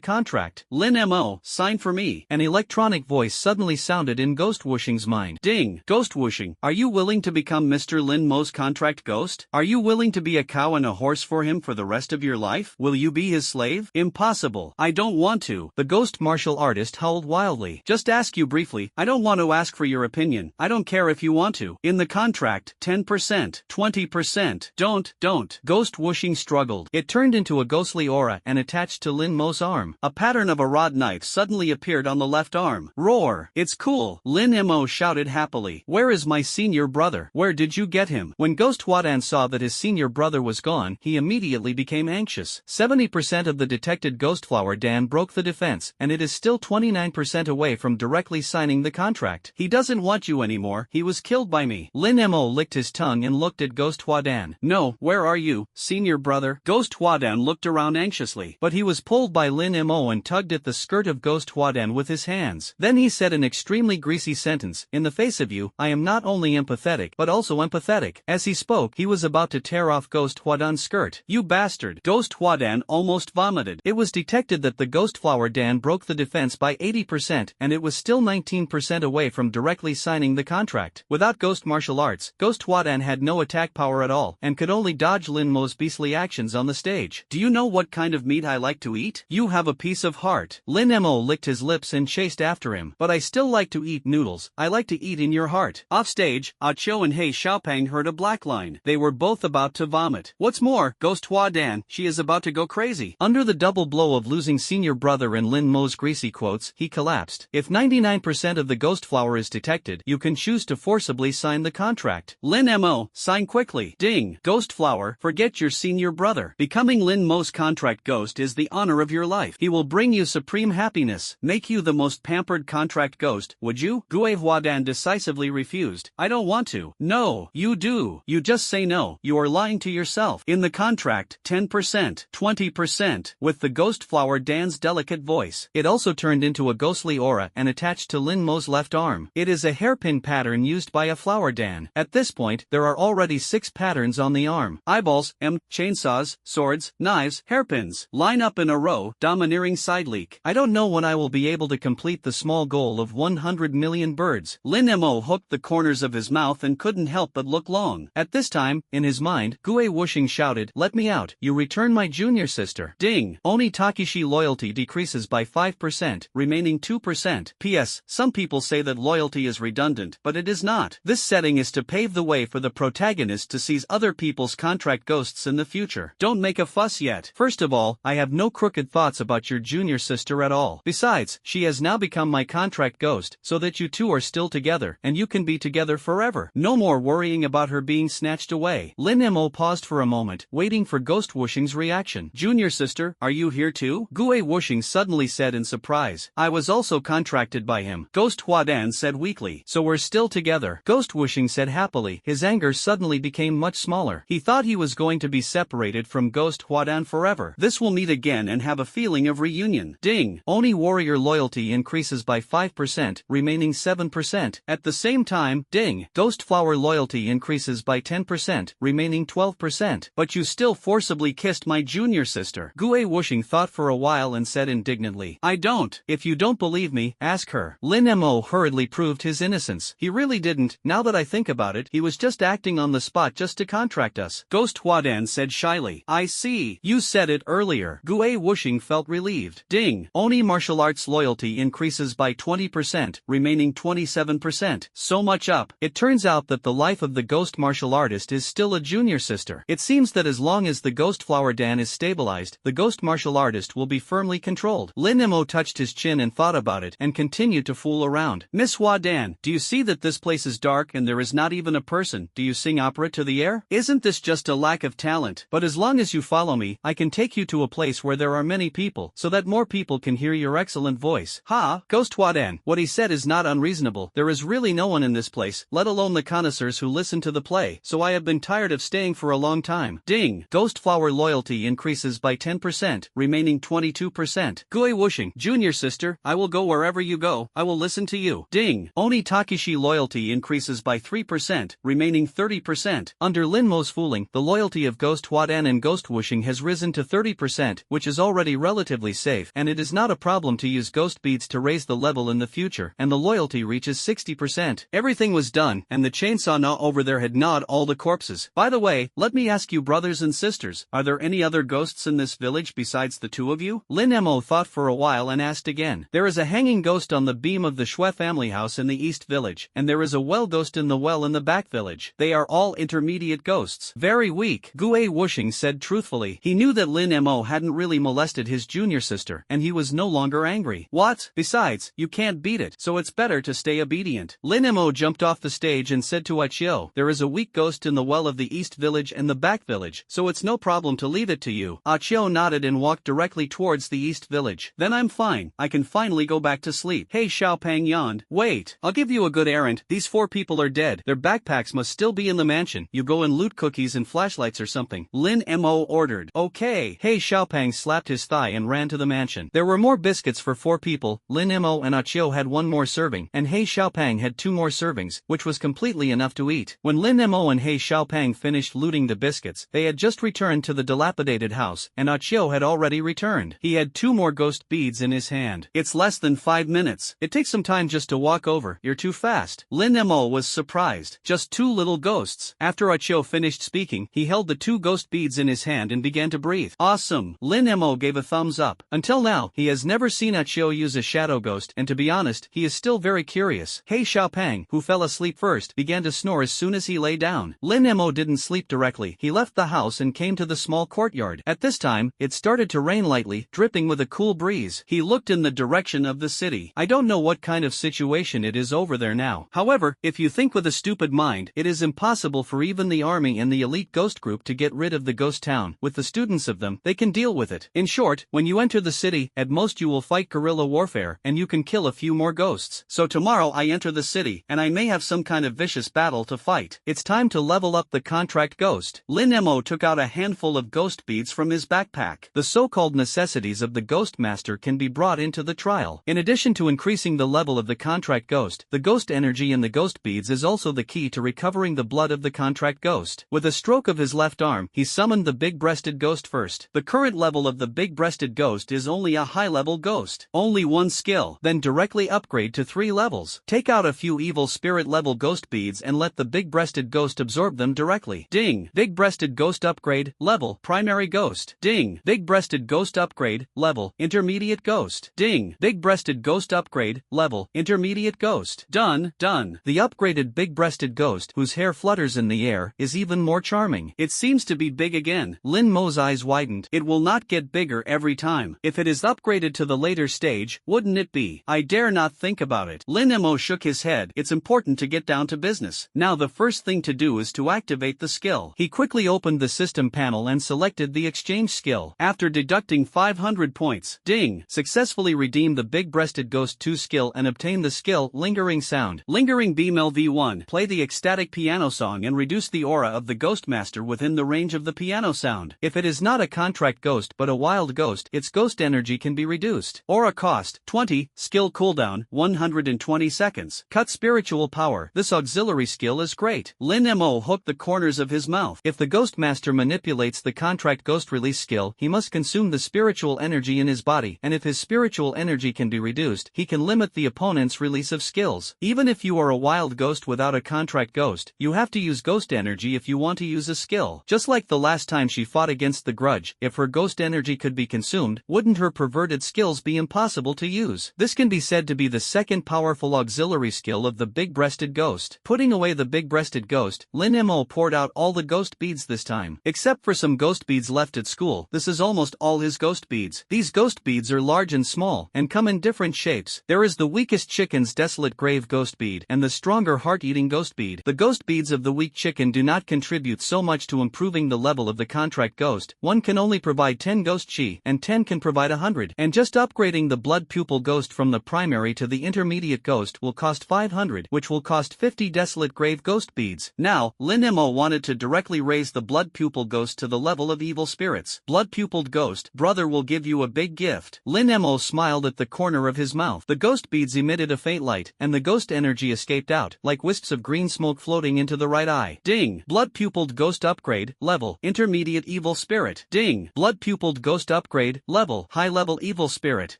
S1: contract. Lin Mo, sign for me. An electronic voice suddenly sounded in Ghost Wuxing's mind. Ding! Ghost Wuxing, are you willing to become Mr. Lin Mo's contract ghost? Are you willing to be a cow and a horse for him for the rest of your life? Will you be his slave? Impossible. I don't want to. The ghost martial artist howled wildly. Just ask you briefly. I don't want to ask for your opinion. I don't care if you want to. In the contract, 10%, 20%. Don't. Ghost Wuxing struggled. It turned into a ghostly aura and attached to Lin Mo's arm. A pattern of a rod knife suddenly appeared on the left arm. Roar! It's cool, Lin Mo shouted happily. Where is my senior brother? Where did you get him? When Ghost Hwadan saw that his senior brother was gone, he immediately became anxious. 70% of the detected Ghost Flower Dan broke the defense, and it is still 29% away from directly signing the contract. He doesn't want you anymore, he was killed by me. Lin Mo licked his tongue and looked at Ghost Hwadan. No, where are you, senior brother? Ghost Hwadan looked around anxiously, but he was pulled by Lin Mo and tugged at the skirt of Ghost Hwadan with his hands. Then he said an extremely greasy sentence, in the face of you, I am not only empathetic but also empathetic. As he spoke, he was about to tear off Ghost Hwadan's skirt. You bastard! Ghost Hwadan almost vomited. It was detected that the Ghost Flower Dan broke the defense by 80%, and it was still 19% away from directly signing the contract. Without Ghost Martial Arts, Ghost Hwadan had no attack power at all, and could only dodge Lin Mo's beastly actions on the stage. Do you know what kind of meat I like to eat? You have a piece of heart. Lin Mo licked his lips and chased after him. But I still like to eat noodles. I like to eat in your heart. Offstage, Ah Cho and Hei Xiaopeng heard a black line. They were both about to vomit. What's more, Ghost Hwadan, she is about to go crazy. Under the double blow of losing senior brother and Lin Mo's greasy quotes, he collapsed. If 99% of the ghost flower is detected, you can choose to forcibly sign the contract. Lin Mo, sign quickly. Ding. Ghost flower, forget your senior brother. Becoming Lin Mo's contract ghost is the honor of your life. He will bring you supreme happiness, make you the most pampered contract ghost, would you? Gue Hwadan decisively refused. I don't want to. No, you do. You just say no. You are lying to yourself. In the contract, 10%, 20%, with the ghost flower Dan's delicate voice. It also turned into a ghostly aura and attached to Lin Mo's left arm. It is a hairpin pattern used by a flower Dan. At this point, there are already 6 patterns on the arm. Eyeballs, chainsaws, swords, knives, hairpins. Line up in a row, domineering side leak. I don't know when I will be able to complete the small goal of 100 million birds. Lin Mo hooked the corners of his mouth and couldn't help but look long. At this time, in his mind, Gue Wuxing shouted, let me out, you return my junior sister. Ding. Oni Takeshi loyalty decreases by 5%, remaining 2%. P.S. Some people say that loyalty is redundant, but it is not. This setting is to pave the way for the protagonist to seize other people's contract ghosts in the future. Don't make a fuss yet. First of all, I have no crooked thoughts about your junior sister at all. Besides, she has now become my contract ghost, so that you two are still together, and you can be together forever. No more worrying about her being snatched away. Lin Mo paused for a moment, waiting for Ghost Wuxing's reaction. Junior sister, are you here too? Gue Wuxing suddenly said in surprise. I was also contracted by him. Ghost Hwadan said weakly. So we're still together. Ghost Wuxing said happily. His anger suddenly became much smaller. He thought he was going to be separated from Ghost Hwadan forever. This will meet again and have a feeling of reunion. Ding. Oni warrior loyalty increases by 5%, remaining 7%. At the same time, ding. Ghost flower loyalty increases by 10%, remaining 12%. But you still forcibly kissed my junior sister. Gue Wuxing thought for a while and said indignantly. I don't. If you don't believe me, ask her. Lin Mo hurriedly proved his innocence. He really didn't. Now that I think about it, he was just acting on the spot just to contract us. Ghost Hwadan said shyly. I see. You said it earlier. Gue Wuxing felt relieved. Ding. Oni martial arts loyalty increases by 20%, remaining 27%. So much up. It turns out that the life of the ghost martial artist is still a junior sister. It seems that as long as the ghost flower Dan is stabilized, the ghost martial artist will be firmly controlled. Lin Mo touched his chin and thought about it and continued to fool around. Miss Hwadan, do you see that this place is dark and there is not even a person? Do you sing opera to the air? Isn't this just a lack of talent? But as long as you follow me, I can take you to a place where there are many people, so that more people can hear your excellent voice. Ha! Ghost Hwadan, what he said is not unreasonable. There is really no one in this place, let alone the connoisseurs who listen to the play, so I have been tired of staying for a long time. Ding. Ghost flower loyalty increases by 10%, remaining 22%. Gue Wuxing, junior sister, I will go wherever you go, I will listen to you. Ding. Oni Takeshi loyalty increases by 3%, remaining 30%. Under Lin Mo's fooling, the loyalty of Ghost Hwadan and Ghost Wuxing has risen to 30%, which is already relatively safe, and it is not a problem to use ghost beads to raise the level in the future, and the loyalty reaches 60%. Everything was done, and the chainsaw gnaw over there had gnawed all the corpses. By the way, let me ask you brothers and sisters, are there any other ghosts in this village besides the two of you? Lin Mo thought for a while and asked again. There is a hanging ghost on the beam of the Shui family house in the east village, and there is a well ghost in the well in the back village. They are all intermediate ghosts. Very weak, Gue Wuxing said truthfully. He knew that Lin Mo hadn't really molested his junior sister, and he was no longer angry. What? Besides, you can't beat it, so it's better to stay obedient. Lin Mo jumped off the stage and said to Achio, there is a weak ghost in the well of the East Village and the Back Village, so it's no problem to leave it to you. Achio nodded and walked directly towards the East Village. Then I'm fine, I can finally go back to sleep. Hey, Xiaopang yawned. Wait, I'll give you a good errand. These 4 people are dead. Their backpacks must still be in the mansion. You go and loot cookies and flashlights or something. Lin Mo ordered. Okay. Hey, Xiaopang slapped his thigh and ran to the mansion. There were more biscuits for 4 people. Lin Mo and Achio had 1 more serving, and He Xiaopang had 2 more servings, which was completely enough to eat. When Lin Mo and He Xiaopang finished looting the biscuits, they had just returned to the dilapidated house, and Achio had already returned. He had 2 more ghost beads in his hand. It's less than 5 minutes. It takes some time just to walk over. You're too fast. Lin Mo was surprised. Just 2 little ghosts. After Achio finished speaking, he held the 2 ghost beads in his hand and began to breathe. Awesome. Lin Mo gave a thumbs up. Until now, he has never seen Achio use a shadow ghost, and to be honest, he is still very curious. He Xiaopang, who fell asleep first, began to snore as soon as he lay down. Lin Mo didn't sleep directly. He left the house and came to the small courtyard. At this time, it started to rain lightly, dripping with a cool breeze. He looked in the direction of the city. I don't know what kind of situation it is over there now. However, if you think with a stupid mind, it is impossible for even the army and the elite ghost group to get rid of the ghost town. With the students of them, they can deal with it. In short, when you enter the city, at most you will fight guerrilla warfare, and you can kill a few more ghosts. So tomorrow I enter the city, and I may have some kind of vicious battle to fight. It's time to level up the contract ghost. Lin Mo took out a handful of ghost beads from his backpack. The so-called necessities of the ghost master can be brought into the trial. In addition to increasing the level of the contract ghost, the ghost energy in the ghost beads is also the key to recovering the blood of the contract ghost. With a stroke of his left arm, he summoned the big-breasted ghost first. The current level of the big-breasted ghost is only a high-level ghost. Only 1 skill, then directly upgrade to 3 levels. Take out a few evil spirit level ghost beads and let the big-breasted ghost absorb them directly. Ding! Big-breasted ghost upgrade, level, primary ghost. Ding! Big-breasted ghost upgrade, level, intermediate ghost. Ding! Big-breasted ghost upgrade, level, intermediate ghost. Done. The upgraded big-breasted ghost, whose hair flutters in the air, is even more charming. It seems to be big again. Lin Mo's eyes widened. It will not get bigger every time. If it is upgraded to the later stage, wouldn't it be? I dare not think about it. Lin Mo shook his head. It's important to get down to business. Now the first thing to do is to activate the skill. He quickly opened the system panel and selected the exchange skill. After deducting 500 points, ding, successfully redeemed the big-breasted ghost 2 skill and obtained the skill Lingering Sound. Lingering Beam LV1. Play the ecstatic piano song and reduce the aura of the ghost master within the range of the piano sound. If it is not a contract ghost but a wild ghost, its ghost energy can be reduced. Aura cost 20, skill cooldown 120 seconds. Cut spiritual power. This auxiliary skill is great. Lin Mo hooked the corners of his mouth. If the ghost master manipulates the contract ghost release skill, he must consume the spiritual energy in his body, and if his spiritual energy can be reduced, he can limit the opponent's release of skills. Even if you are a wild ghost without a contract ghost, you have to use ghost energy if you want to use a skill. Just like the last time she fought against the grudge, if her ghost energy could be consumed, wouldn't her perverted skills be impossible to use? This can be said to be the second powerful auxiliary skill of the big-breasted ghost. Putting away the big-breasted ghost, Lin Mo poured out all the ghost beads this time. Except for some ghost beads left at school, this is almost all his ghost beads. These ghost beads are large and small, and come in different shapes. There is the weakest chicken's desolate grave ghost bead, and the stronger heart-eating ghost bead. The ghost beads of the weak chicken do not contribute so much to improving the level of the contract ghost. One can only provide 10 ghost chi, and 10 can provide 100. And just upgrading the blood pupil ghost from the primary to the intermediate ghost will cost 500, which will cost 50 desolate grave ghost beads. Now, Lin Mo wanted to directly raise the blood pupil ghost to the level of evil spirits. Blood pupiled ghost, brother will give you a big gift. Lin Mo smiled at the corner of his mouth. The ghost beads emitted a faint light, and the ghost energy escaped out, like wisps of green smoke floating into the right eye. Ding! Blood pupiled ghost upgrade, level, intermediate evil spirit. Ding! Blood pupiled ghost upgrade, level, high level evil spirit.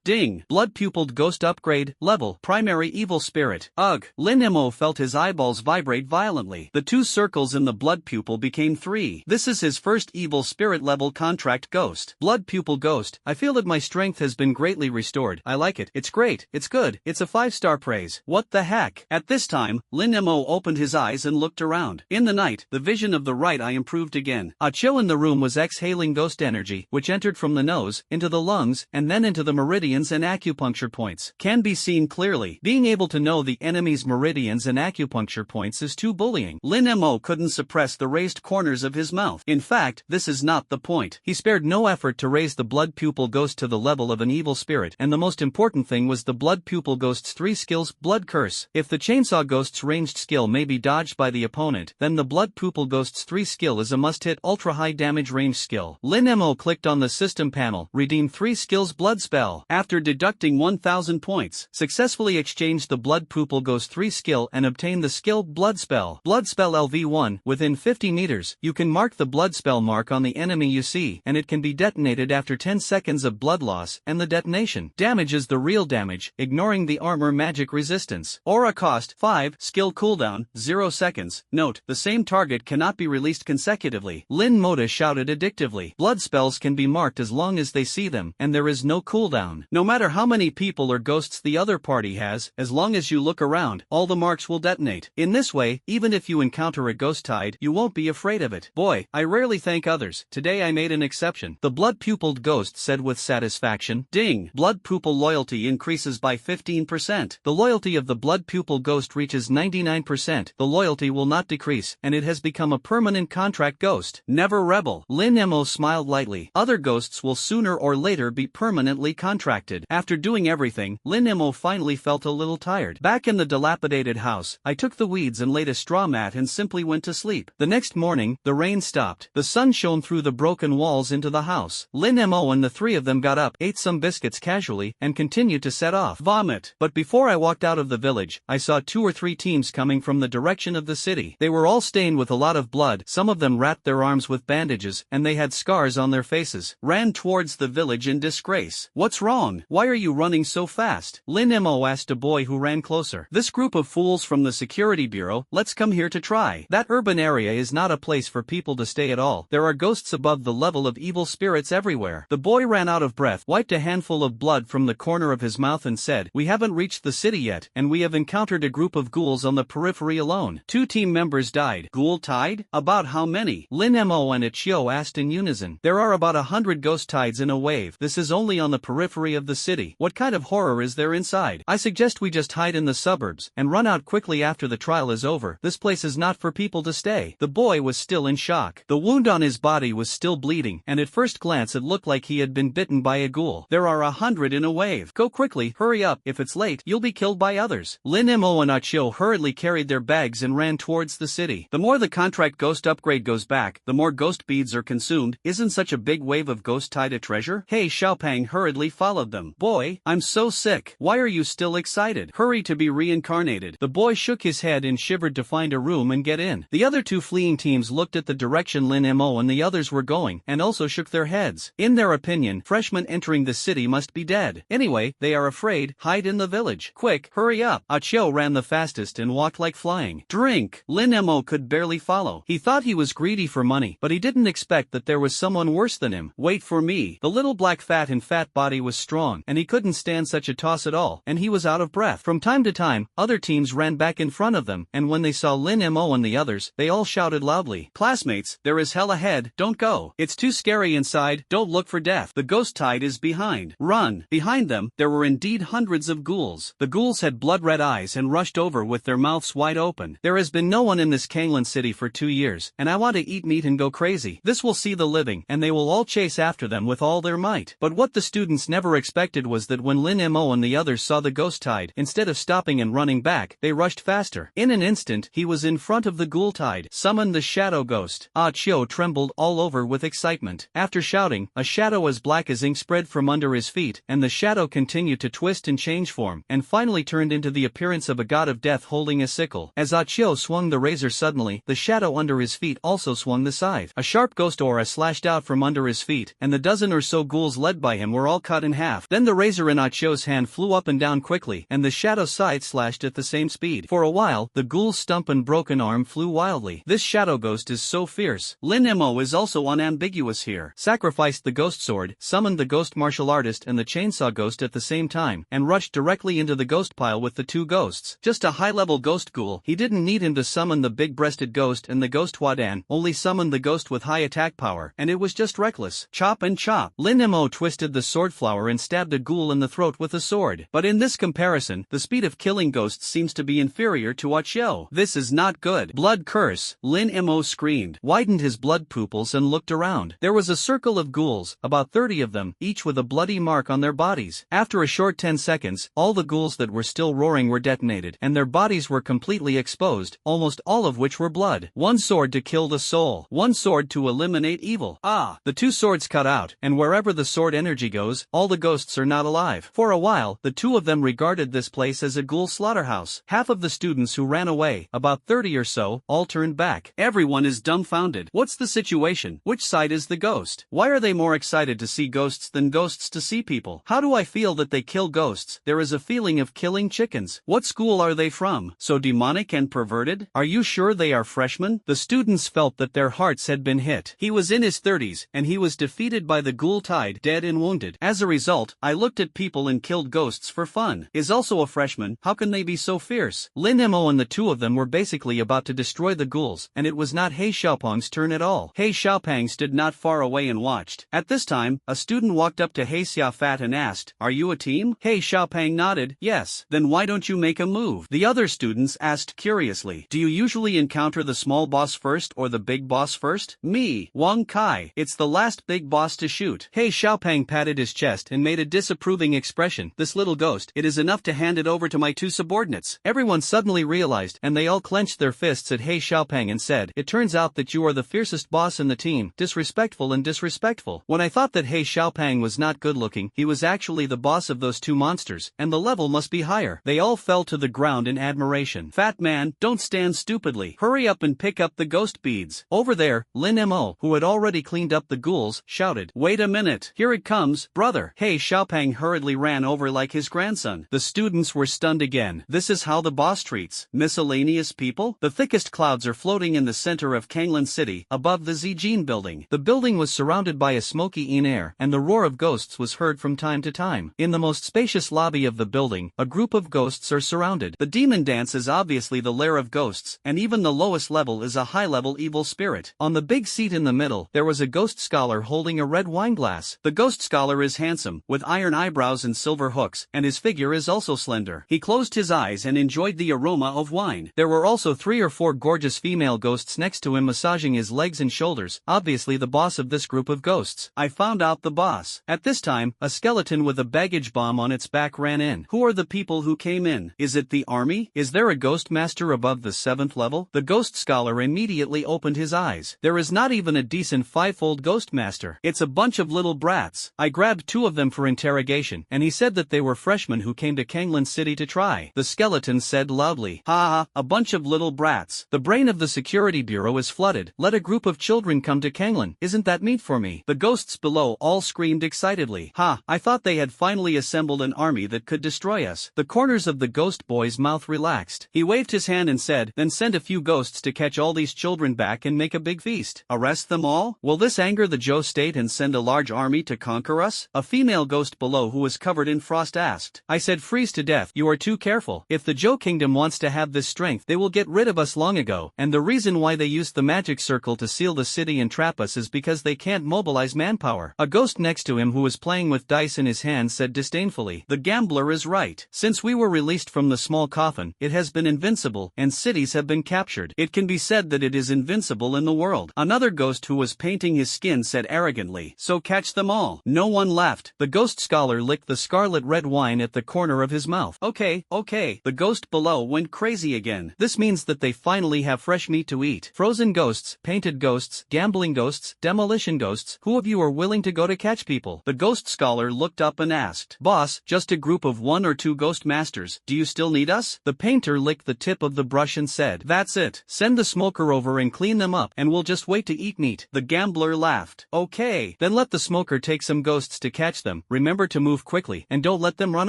S1: Ding! Blood pupiled ghost upgrade, level, primary evil spirit. Ugh! Lin Mo felt his eyeballs vibrate violently. The 2 circles in the blood pupil became 3. This is his first evil spirit level contract ghost. Blood pupil ghost, I feel that my strength has been greatly restored. I like it. It's great. It's good. It's a 5-star praise. What the heck? At this time, Lin Mo opened his eyes and looked around. In the night, the vision of the right eye improved again. Achio in the room was exhaling ghost energy, which entered from the nose, into the the lungs, and then into the meridians and acupuncture points. Can be seen clearly. Being able to know the enemy's meridians and acupuncture points is too bullying. Lin Mo couldn't suppress the raised corners of his mouth. In fact, this is not the point. He spared no effort to raise the blood pupil ghost to the level of an evil spirit, and the most important thing was the blood pupil ghost's 3 skills: blood curse. If the chainsaw ghost's ranged skill may be dodged by the opponent, then the blood pupil ghost's 3 skill is a must-hit ultra high damage range skill. Lin Mo clicked on the system panel, redeemed 3 skills blood spell. After deducting 1000 points, successfully exchanged the blood pupil ghost 3 skill and obtained the skill blood spell. Blood spell LV1. Within 50 meters, you can mark the blood spell mark on the enemy you see, and it can be detonated after 10 seconds of blood loss, and the detonation damage is the real damage, ignoring the armor magic resistance. Aura cost 5, skill cooldown 0 seconds. Note, the same target cannot be released consecutively. Lin Moda shouted addictively. Blood spells can be marked as long as they see them, and there is no cooldown. No matter how many people or ghosts the other party has, as long as you look around, all the marks will detonate. In this way, even if you encounter a ghost tide, you won't be afraid of it. Boy, I rarely thank others. Today I made an exception. The blood-pupiled ghost said with satisfaction. Ding! Blood pupil loyalty increases by 15%. The loyalty of the blood pupil ghost reaches 99%. The loyalty will not decrease, and it has become a permanent contract ghost. Never rebel. Lin Mo smiled lightly. Other ghosts will sooner or later be permanently contracted. After doing everything, Lin Mo finally felt a little tired. Back in the dilapidated house, I took the weeds and laid a straw mat and simply went to sleep. The next morning, the rain stopped. The sun shone through the broken walls into the house. Lin Mo and the 3 of them got up, ate some biscuits casually, and continued to set off. Vomit. But before I walked out of the village, I saw 2 or 3 teams coming from the direction of the city. They were all stained with a lot of blood. Some of them wrapped their arms with bandages, and they had scars on their faces. Ran towards the village in disgrace. What's wrong? Why are you running so fast? Lin Mo asked a boy who ran closer. This group of fools from the security bureau, let's come here to try. That urban area is not a place for people to stay at all. There are ghosts above the level of evil spirits everywhere. The boy ran out of breath, wiped a handful of blood from the corner of his mouth and said, we haven't reached the city yet, and we have encountered a group of ghouls on the periphery alone. 2 team members died. Ghoul tide? About how many? Lin Mo and Ichio asked in unison. There are about 100 ghost tides in a wave. This is only on the periphery of the city. What kind of horror is there inside? I suggest we just hide in the suburbs, and run out quickly after the trial is over. This place is not for people to stay. The boy was still in shock. The wound on his body was still bleeding, and at first glance it looked like he had been bitten by a ghoul. There are 100 in a wave. Go quickly, hurry up. If it's late, you'll be killed by others. Lin Mo and Achio hurriedly carried their bags and ran towards the city. The more the contract ghost upgrade goes back, the more ghost beads are consumed. Isn't such a big wave of ghost tide a treasure? Hey, Xiaopang hurriedly followed them. Boy, I'm so sick. Why are you still excited? Hurry to be reincarnated. The boy shook his head and shivered to find a room and get in. The other 2 fleeing teams looked at the direction Lin Mo and the others were going, and also shook their heads. In their opinion, freshmen entering the city must be dead. Anyway, they are afraid. Hide in the village. Quick, hurry up. Achio ran the fastest and walked like flying. Drink. Lin Mo could barely follow. He thought he was greedy for money, but he didn't expect that there was someone worse than him. Wait for me. The little black fat and fat body was strong, and he couldn't stand such a toss at all, and he was out of breath. From time to time, other teams ran back in front of them, and when they saw Lin Mo and the others, they all shouted loudly. Classmates, there is hell ahead. Don't go. It's too scary inside. Don't look for death. The ghost tide is behind. Run. Behind them, there were indeed hundreds of ghouls. The ghouls had blood-red eyes and rushed over with their mouths wide open. There has been no one in this Kanglan city for 2 years, and I want to eat meat and go crazy. This will see the living, and they will all chase after them with all their might. But what the students never expected was that when Lin Mo and the others saw the ghost tide, instead of stopping and running back, they rushed faster. In an instant, he was in front of the ghoul tide. Summon the shadow ghost. Ah Chio trembled all over with excitement. After shouting, a shadow as black as ink spread from under his feet, and the shadow continued to twist and change form, and finally turned into the appearance of a god of death holding a sickle. As Achio swung the razor suddenly, the shadow under his feet also swung the scythe. A sharp ghost aura slashed out from under his feet, and the dozen or so ghouls led by him were all cut in half. Then the razor in Achio's hand flew up and down quickly, and the shadow scythe slashed at the same speed. For a while, the ghoul's stump and broken arm flew wildly. This shadow ghost is so fierce. Lin Mo is also unambiguous here. Sacrificed the ghost sword, summoned the ghost martial artist and the chainsaw ghost at the same time, and rushed directly into the ghost pile with the 2 ghosts. Just a high-level ghost ghoul. He didn't need him to summon the big-breasted ghost and the ghost Huadan, only summoned the ghost with high attack power, and it was just reckless. Chop and chop. Lin Mo twisted the sword flower and stabbed a ghoul in the throat with a sword. But in this comparison, the speed of killing ghosts seems to be inferior to Watchyo. This is not good. Blood curse, Lin Mo screamed, widened his blood pupils and looked around. There was a circle of ghouls, about 30 of them, each with a bloody mark on their bodies. After a short 10 seconds, all the ghouls that were still roaring were detonated, and their bodies were completely exposed, almost all of which were blood. One sword to kill the soul. One sword to eliminate evil. Ah! The two swords cut out, and wherever the sword energy goes, all the ghosts are not alive. For a while, the two of them regarded this place as a ghoul slaughterhouse. Half of the students who ran away, about 30 or so, all turned back. Everyone is dumbfounded. What's the situation? Which side is the ghost? Why are they more excited to see ghosts than ghosts to see people? How do I feel that they kill ghosts? There is a feeling of killing chickens. What school are they from? So demonic and perverted? Are you sure they are freshmen? The students felt that their hearts had been hit. He was in his 30s, and he was defeated by the ghoul tide, dead and wounded. As a result, I looked at people and killed ghosts for fun. Is also a freshman, how can they be so fierce? Lin Mo and the two of them were basically about to destroy the ghouls, and it was not He Xiaopeng's turn at all. He Xiaopeng stood not far away and watched. At this time, a student walked up to He Xiaofat and asked, "Are you a team?" He Xiaopeng nodded, "Yes." "Then why don't you make a move?" The other students asked curiously. "Do you usually encounter the small boss first or the big boss first?" "Me, Wang Kai. It's the last big boss to shoot." He Xiaopeng patted his chest and made a disapproving expression. "This little ghost, it is enough to hand it over to my two subordinates." Everyone suddenly realized, and they all clenched their fists at He Xiaopeng and said, "It turns out that you are the fiercest boss in the team, disrespectful and disrespectful." When I thought that He Xiaopeng was not good looking, he was actually the boss of those two monsters, and the level must be higher. They all fell to the ground in admiration. "Fat man, don't stand stupidly. Hurry up and pick up the ghost beads." Over there, Lin Mo, who had already cleaned up the ghouls, shouted, "Wait a minute. Here it comes, brother." He Xiaopeng hurriedly ran over like his grandson. The students were stunned again. This is how the boss treats miscellaneous people? The thickest clouds are floating in the center of Kanglan City, above the Zijin building. The building was surrounded by a smoky in air, and the roar of ghosts was heard from time to time. In the most spacious lobby of the building, a group of ghosts are surrounded. The demon dance is obviously the lair of ghosts, and even the lowest level is a high-level evil spirit. On the big seat in the middle, there was a ghost scholar holding a red wine glass. The ghost scholar is handsome, with iron eyebrows and silver hooks, and his figure is also slender. He closed his eyes and enjoyed the aroma of wine. There were also 3 or 4 gorgeous female ghosts next to him massaging his legs and shoulders, obviously the boss of this group of ghosts. I found out the boss. At this time, a skeleton with a baggage bomb on its back ran in. Who are the people who came in? Is it the army? Is there a ghost master above the 7th level? The ghost scholar immediately opened his eyes. There is not even a decent 5-fold ghost master. It's a bunch of little brats. I grabbed 2 of them for interrogation, and he said that they were freshmen who came to Kanglan City to try. The skeleton said loudly, "Ha ha, a bunch of little brats. The brain of the security bureau is flooded. Let a group of children come to Kanglan. Isn't that meat for me?" The ghosts below all screamed excitedly. "Ha, I thought they had finally assembled an army that could destroy us." The corners of the ghost boy's mouth relaxed. He waved his hand and said, "Then send a few ghosts to catch all these children back and make a big feast." "Arrest them all? Will this anger the Zhou state and send a large army to conquer us?" A female ghost below who was covered in frost asked. I said, "Freeze to death. You are too careful. If the Zhou kingdom wants to have this strength, they will get rid of us long ago, and the reason why they used the magic circle to seal the city and trap us is because they can't mobilize manpower." A ghost next to him who was playing with dice in his hand said disdainfully, "The gambler is right. Since we were released from the small coffin, it has been invincible, and cities have been captured. It can be said that it is invincible in the world." Another ghost who was painting his skin said arrogantly, "So catch them all." No one laughed. The ghost scholar licked the scarlet red wine at the corner of his mouth. Okay. The ghost below went crazy again. This means that they finally have fresh meat to eat. Frozen ghosts, painted ghosts, gambling ghosts, demolition ghosts, who of you are willing to go to catch people? The ghost scholar looked up and asked, "Boss, just a group of 1 or 2 ghost masters. Do you still need us?" The painter licked the tip of the brush and said, "That's it. Send the smoker over and clean them up, and we'll just wait to eat meat." The gambler laughed. "Okay, then let the smoker take some ghosts to catch them. Remember to move quickly, and don't let them run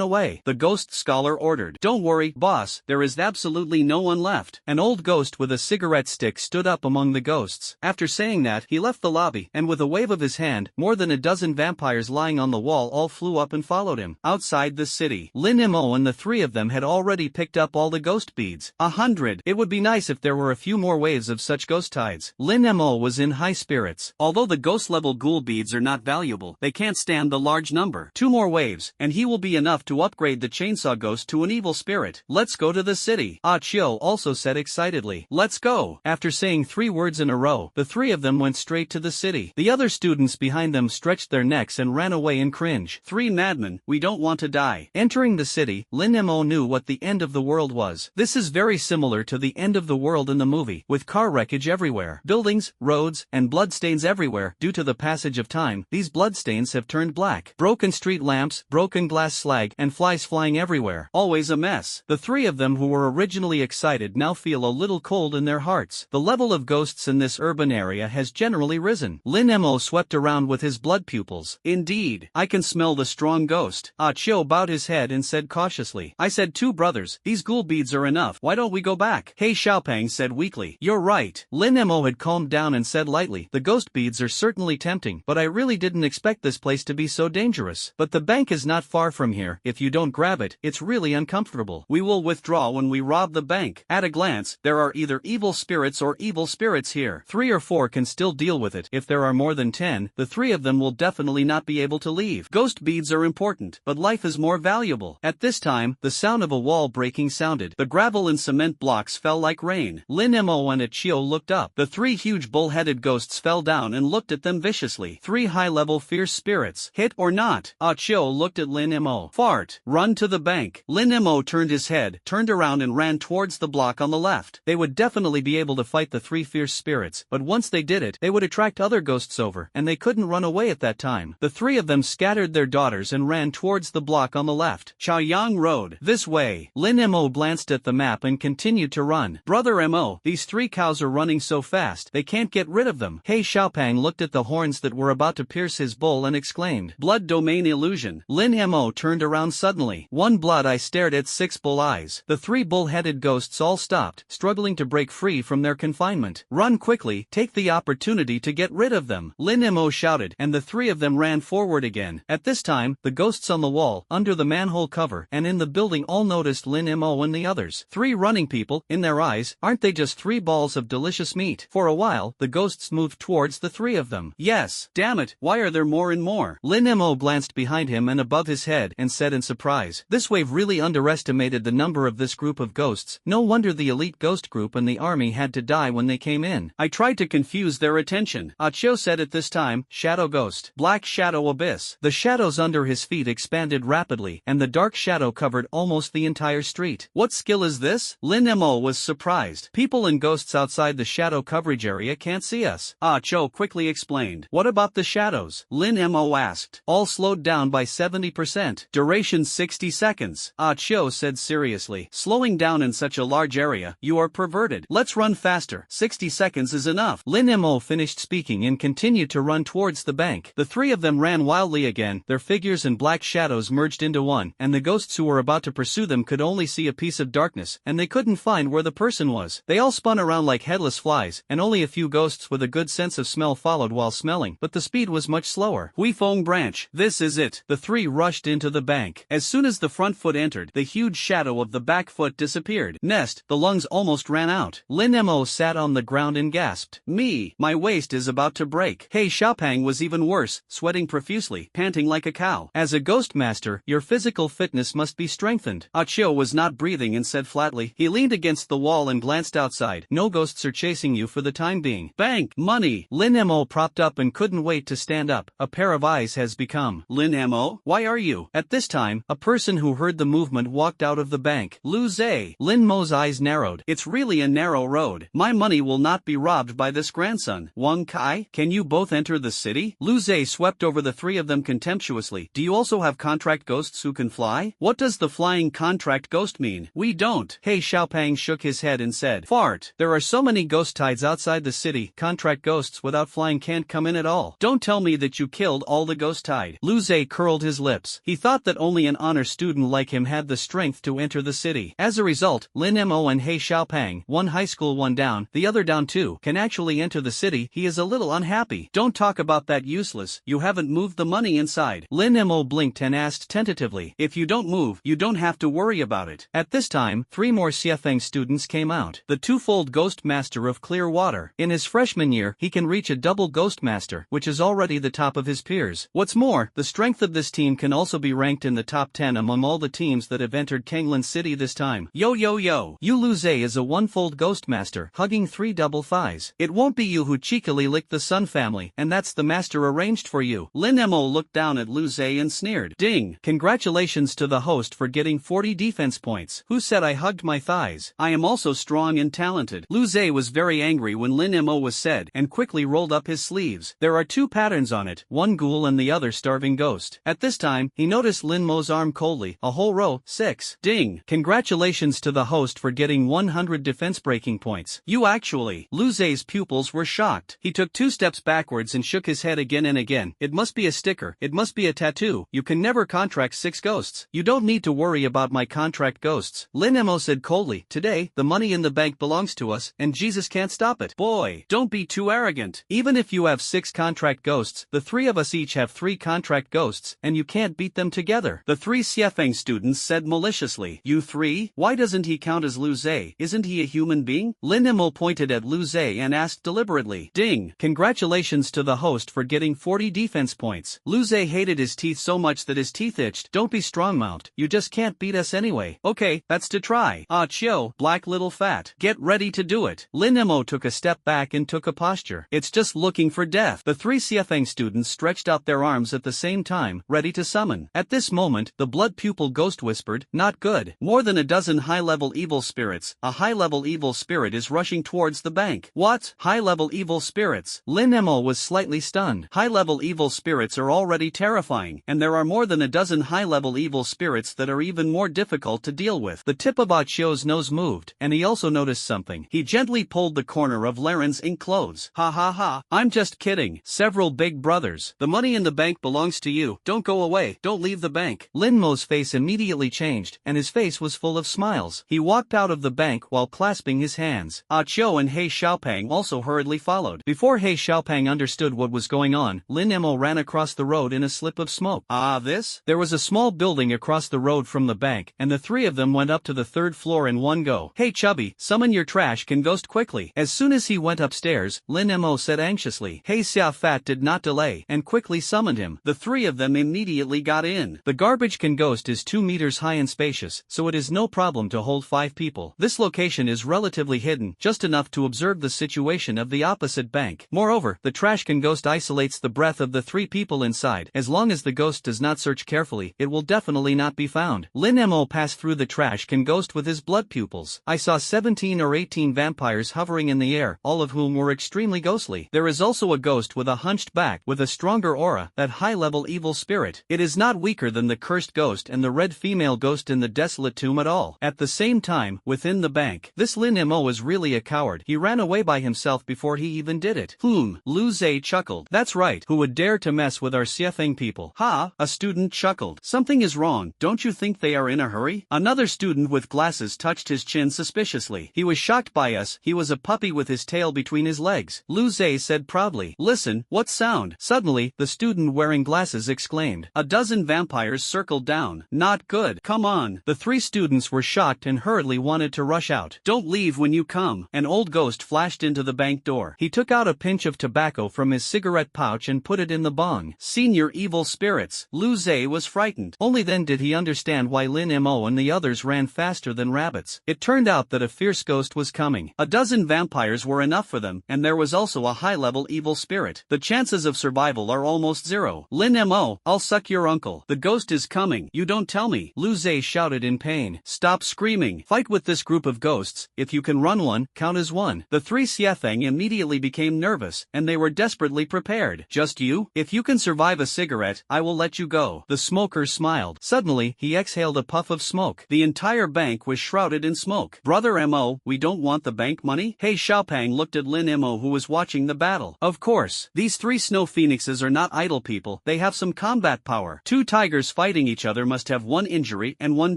S1: away." The ghost scholar ordered. "Don't worry, boss, there is absolutely no one left." An old ghost with a cigarette stick stood up among the ghosts. After saying that, he left the lobby, and with a wave of his hand, more than a dozen vampires lying on the wall all flew up and followed him. Outside the city, Lin Mo and the 3 of them had already picked up all the ghost beads. 100. It would be nice if there were a few more waves of such ghost tides. Lin Mo was in high spirits. Although the ghost level ghoul beads are not valuable valuable. They can't stand the large number. 2 more waves, and he will be enough to upgrade the chainsaw ghost to an evil spirit. Let's go to the city. Ah Chio also said excitedly. Let's go. After saying 3 words in a row, the 3 of them went straight to the city. The other students behind them stretched their necks and ran away in cringe. 3 madmen, we don't want to die. Entering the city, Lin Mo knew what the end of the world was. This is very similar to the end of the world in the movie, with car wreckage everywhere, buildings, roads, and bloodstains everywhere. Due to the passage of time, these bloodstains have turned black. Broken street lamps, broken glass slag, and flies flying everywhere. Always a mess. The 3 of them who were originally excited now feel a little cold in their hearts. The level of ghosts in this urban area has generally risen. Lin Mo swept around with his blood pupils. Indeed, I can smell the strong ghost. Ah Chio bowed his head and said cautiously. I said 2 brothers, these ghoul beads are enough. Why don't we go back? He Xiaopeng said weakly. You're right. Lin Mo had calmed down and said lightly. The ghost beads are certainly tempting, but I really didn't expect this place to be so dangerous. But the bank is not far from here. If you don't grab it, it's really uncomfortable. We will withdraw when we rob the bank. At a glance, there are either evil spirits or evil spirits here. 3 or 4 can still deal with it. If there are more than 10, the 3 of them will definitely not be able to leave. Ghost beads are important, but life is more valuable. At this time, the sound of a wall breaking sounded. The gravel and cement blocks fell like rain. Lin Mo and Chio looked up. The 3 huge bull-headed ghosts fell down and looked at them viciously. 3 high-level fierce spirits. Hit or not? Ah Chio looked at Lin Mo. Fart. Run to the bank. Lin Mo turned his head, turned around and ran towards the block on the left. They would definitely be able to fight the 3 fierce spirits, but once they did it, they would attract other ghosts over, and they couldn't run away at that time. The 3 of them scattered their daughters and ran towards the block on the left. Chaoyang Road. This way. Lin Mo glanced at the map and continued to run. Brother Mo, these 3 cows are running so fast, they can't get rid of them. He Xiaopeng looked at the horns that were about to pierce his bull and exclaimed. Blood domain illusion. Lin Mo turned around suddenly. 1 blood eye stared at 6 bull eyes. The 3 bull-headed ghosts all stopped, struggling to break free from their confinement. Run quickly, take the opportunity to get rid of them. Lin Mo shouted, and the 3 of them ran forward again. At this time, the ghosts on the wall, under the manhole cover, and in the building all noticed Lin Mo and the others. 3 running people, in their eyes, aren't they just 3 balls of delicious meat? For a while, the ghosts moved towards the 3 of them. Yes, damn it, why are there more and more? Lin Mo glanced behind him and above his head and said in surprise. This wave really underestimated the number of this group of ghosts. No wonder the elite ghost group and the army had to die when they came in. I tried to confuse their attention. Ah Chio said at this time, shadow ghost. Black shadow abyss. The shadows under his feet expanded rapidly, and the dark shadow covered almost the entire street. What skill is this? Lin Mo was surprised. People and ghosts outside the shadow coverage area can't see us. Ah Chio quickly explained. What about the shadows? Lin Mo asked. All slowed down by 70%. Duration 60 seconds. Ah Chio said seriously. Slowing down in such a large area, you are perverted. Let's run faster. 60 seconds is enough. Lin Mo finished speaking and continued to run towards the bank. The 3 of them ran wildly again, their figures and black shadows merged into one, and the ghosts who were about to pursue them could only see a piece of darkness, and they couldn't find where the person was. They all spun around like headless flies, and only a few ghosts with a good sense of smell followed while smelling, but the speed was much slower. Huifeng branch. This is it. The 3 rushed into the bank. As soon as the front foot entered, the huge shadow of the back foot disappeared. Nest, the lungs almost ran out. Lin Mo sat on the ground and gasped. Me, my waist is about to break. He Xiaopeng was even worse, sweating profusely, panting like a cow. As a ghost master, your physical fitness must be strengthened. Ah Chio was not breathing and said flatly. He leaned against the wall and glanced outside. No ghosts are chasing you for the time being. Bank, money. Lin Mo propped up and couldn't wait to stand up. A pair of eyes has become. Lin Mo, why are you? At this time, a person who heard the movement walked out of the bank. Lu Zhe. Lin Mo's eyes narrowed. It's really a narrow road. My money will not be robbed by this grandson. Wang Kai, can you both enter the city? Lu Zhe swept over the 3 of them contemptuously. Do you also have contract ghosts who can fly? What does the flying contract ghost mean? We don't. He Xiaopeng shook his head and said. Fart. There are so many ghost tides outside the city. Contract ghosts without flying can't come in at all. Don't tell me that you killed all the ghost tide. Lu Zhe curled his lips. He thought that only an honor student like him had the strength to enter the city. As a result, Lin Mo and He Xiaopeng, one high school one down, the other down too, can actually enter the city. He is a little unhappy. Don't talk about that, useless. You haven't moved the money inside. Lin Mo blinked and asked tentatively. If you don't move, you don't have to worry about it. At this time, 3 more Xiefeng students came out. The twofold Ghost Master of Clear Water. In his freshman year, he can reach a double Ghost Master, which is already the the top of his peers. What's more, the strength of this team can also be ranked in the top 10 among all the teams that have entered Kanglan City this time. Yo yo yo! Yu Luze is a one-fold ghost master, hugging 3 double thighs. It won't be you who cheekily licked the Sun family, and that's the master arranged for you. Lin Mo looked down at Luze and sneered. Ding! Congratulations to the host for getting 40 defense points. Who said I hugged my thighs? I am also strong and talented. Luze was very angry when Lin Mo was said, and quickly rolled up his sleeves. There are 2 patterns on it, one ghoul and the other starving ghost. At this time, he noticed Lin Mo's arm coldly. A whole row, 6. Ding! Congratulations to the host for getting 100 defense breaking points. You actually. Luze's pupils were shocked. He took 2 steps backwards and shook his head again and again. It must be a sticker. It must be a tattoo. You can never contract 6 ghosts. You don't need to worry about my contract ghosts. Lin Mo said coldly. Today, the money in the bank belongs to us, and Jesus can't stop it. Boy, don't be too arrogant. Even if you have 6 contract ghosts, the 3 of us each have 3 contract ghosts, and you can't beat them together. The 3 Xiefeng students said maliciously. You 3? Why doesn't he count as Luze? Isn't he a human being? Lin Mo pointed at Luze and asked deliberately. Ding! Congratulations to the host for getting 40 defense points. Luze hated his teeth so much that his teeth itched. Don't be strong-mouthed. You just can't beat us anyway. Okay, that's to try. Ah chio, black little fat. Get ready to do it. Lin Mo took a step back and took a posture. It's just looking for death. The 3 Xiefeng students stretched out their arms at the same time, ready to summon. At this moment, the blood pupil ghost whispered, not good. More than a dozen high-level evil spirits. A high-level evil spirit is rushing towards the bank. What? High-level evil spirits? Lin Mo was slightly stunned. High-level evil spirits are already terrifying, and there are more than a dozen high-level evil spirits that are even more difficult to deal with. The tip of Ah Chio's nose moved, and he also noticed something. He gently pulled the corner of Laren's ink clothes. Ha ha ha, I'm just kidding. Several big brothers. The money in the bank belongs to you. Don't go away. Don't leave the bank. Lin Mo's face immediately changed, and his face was full of smiles. He walked out of the bank while clasping his hands. Ah Chio and He Xiaopeng also hurriedly followed. Before He Xiaopeng understood what was going on, Lin Mo ran across the road in a slip of smoke. Ah, this? There was a small building across the road from the bank, and the 3 of them went up to the 3rd floor in one go. Hey Chubby, summon your trash can ghost quickly. As soon as he went upstairs, Lin Mo said anxiously. Hey Xia Fat did not delay, and quickly summoned him. The 3 of them immediately got in. The garbage can ghost is 2 meters high and spacious, so it is no problem to hold 5 people. This location is relatively hidden, just enough to observe the situation of the opposite bank. Moreover, the trash can ghost isolates the breath of the 3 people inside. As long as the ghost does not search carefully, it will definitely not be found. Lin Mo passed through the trash can ghost with his blood pupils. I saw 17 or 18 vampires hovering in the air, all of whom were extremely ghostly. There is also a ghost with a hunched back, with a stronger aura, that high-level evil spirit. It is not weaker than the cursed ghost and the red female ghost in the desolate tomb at all. At the same time, within the bank, this Lin Mo is really a coward. He ran away by himself before he even did it. Lu Zhe chuckled. That's right, who would dare to mess with our Xiefeng people? Ha, a student chuckled. Something is wrong, don't you think they are in a hurry? Another student with glasses touched his chin suspiciously. He was shocked by us, he was a puppy with his tail between his legs. Lu Zhe said proudly. Listen, what sound? Suddenly, the student wearing glasses exclaimed. A dozen vampires circled down. Not good. Come on. The 3 students were shocked and hurriedly wanted to rush out. Don't leave when you come. An old ghost flashed into the bank door. He took out a pinch of tobacco from his cigarette pouch and put it in the bong. Senior evil spirits. Lu Zhe was frightened. Only then did he understand why Lin Mo and the others ran faster than rabbits. It turned out that a fierce ghost was coming. A dozen vampires were enough for them, and there was also a high-level evil spirit. The chances of survival are almost 0. Lin Mo, I'll suck your uncle. The ghost is coming. You don't tell me. Lu Zhe shouted in pain. Stop screaming. Fight with this group of ghosts. If you can run one, count as one. The 3 Xiefeng immediately became nervous, and they were desperately prepared. Just you? If you can survive a cigarette, I will let you go. The smoker smiled. Suddenly, he exhaled a puff of smoke. The entire bank was shrouded in smoke. Brother Mo, we don't want the bank money? He Xiaopeng looked at Lin Mo who was watching the battle. Of course. These 3 snow phoenixes are not idle people, they have some combat power. 2 tigers fighting each other must have 1 injury and 1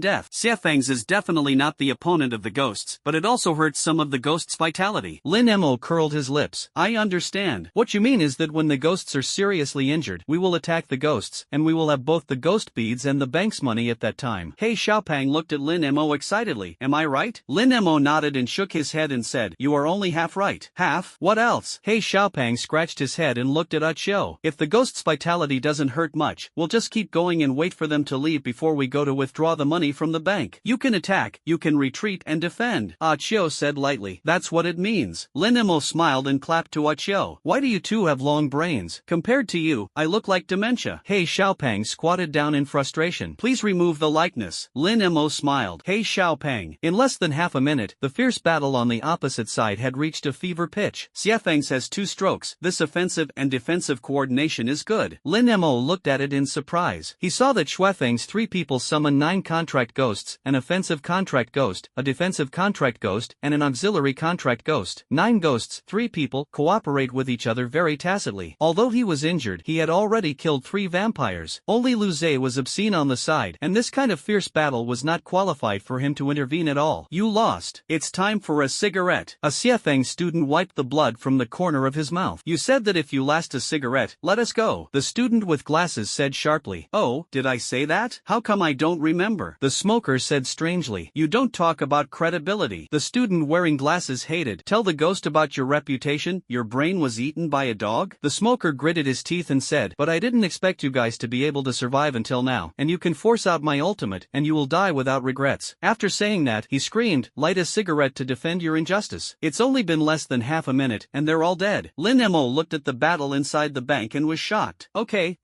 S1: death. Xiefeng's is definitely not the opponent of the ghosts, but it also hurts some of the ghosts' vitality. Lin Mo curled his lips. I understand. What you mean is that when the ghosts are seriously injured, we will attack the ghosts, and we will have both the ghost beads and the bank's money at that time. He Xiaopeng looked at Lin Mo excitedly. Am I right? Lin Mo nodded and shook his head and said, you are only half right. Half? What else? He Xiaopeng scratched his head and looked at Cho. If the ghost's vitality doesn't hurt much, we'll just keep going and wait for them to leave before we go to withdraw the money from the bank. You can attack, you can retreat and defend, Cho said lightly. That's what it means. Lin Mo smiled and clapped to Cho. Why do you two have long brains? Compared to you, I look like dementia. Hey Xiaopeng squatted down in frustration. Please remove the likeness. Lin Mo smiled. Hey Xiaopeng. In less than half a minute, the fierce battle on the opposite side had reached a fever pitch. Xiafeng says 2 strokes. This offensive and defensive coordination is good. Lin Mo looked at it in surprise. He saw that Xuefeng's 3 people summon 9 contract ghosts, an offensive contract ghost, a defensive contract ghost, and an auxiliary contract ghost. 9 ghosts, 3 people, cooperate with each other very tacitly. Although he was injured, he had already killed 3 vampires. Only Lu Zhe was obscene on the side, and this kind of fierce battle was not qualified for him to intervene at all. You lost. It's time for a cigarette. A Xiafeng student wiped the blood from the corner of his mouth. You said that if you last a cigarette, let us go. The student with glasses said sharply. Oh, did I say that? How come I don't remember? The smoker said strangely. You don't talk about credibility. The student wearing glasses hated. Tell the ghost about your reputation. Your brain was eaten by a dog? The smoker gritted his teeth and said, but I didn't expect you guys to be able to survive until now, and you can force out my ultimate, and you will die without regrets. After saying that, he screamed, light a cigarette to defend your injustice. It's only been less than half a minute, and they're all dead. Lin Mo looked at the battle inside the bank and was shocked. Okay.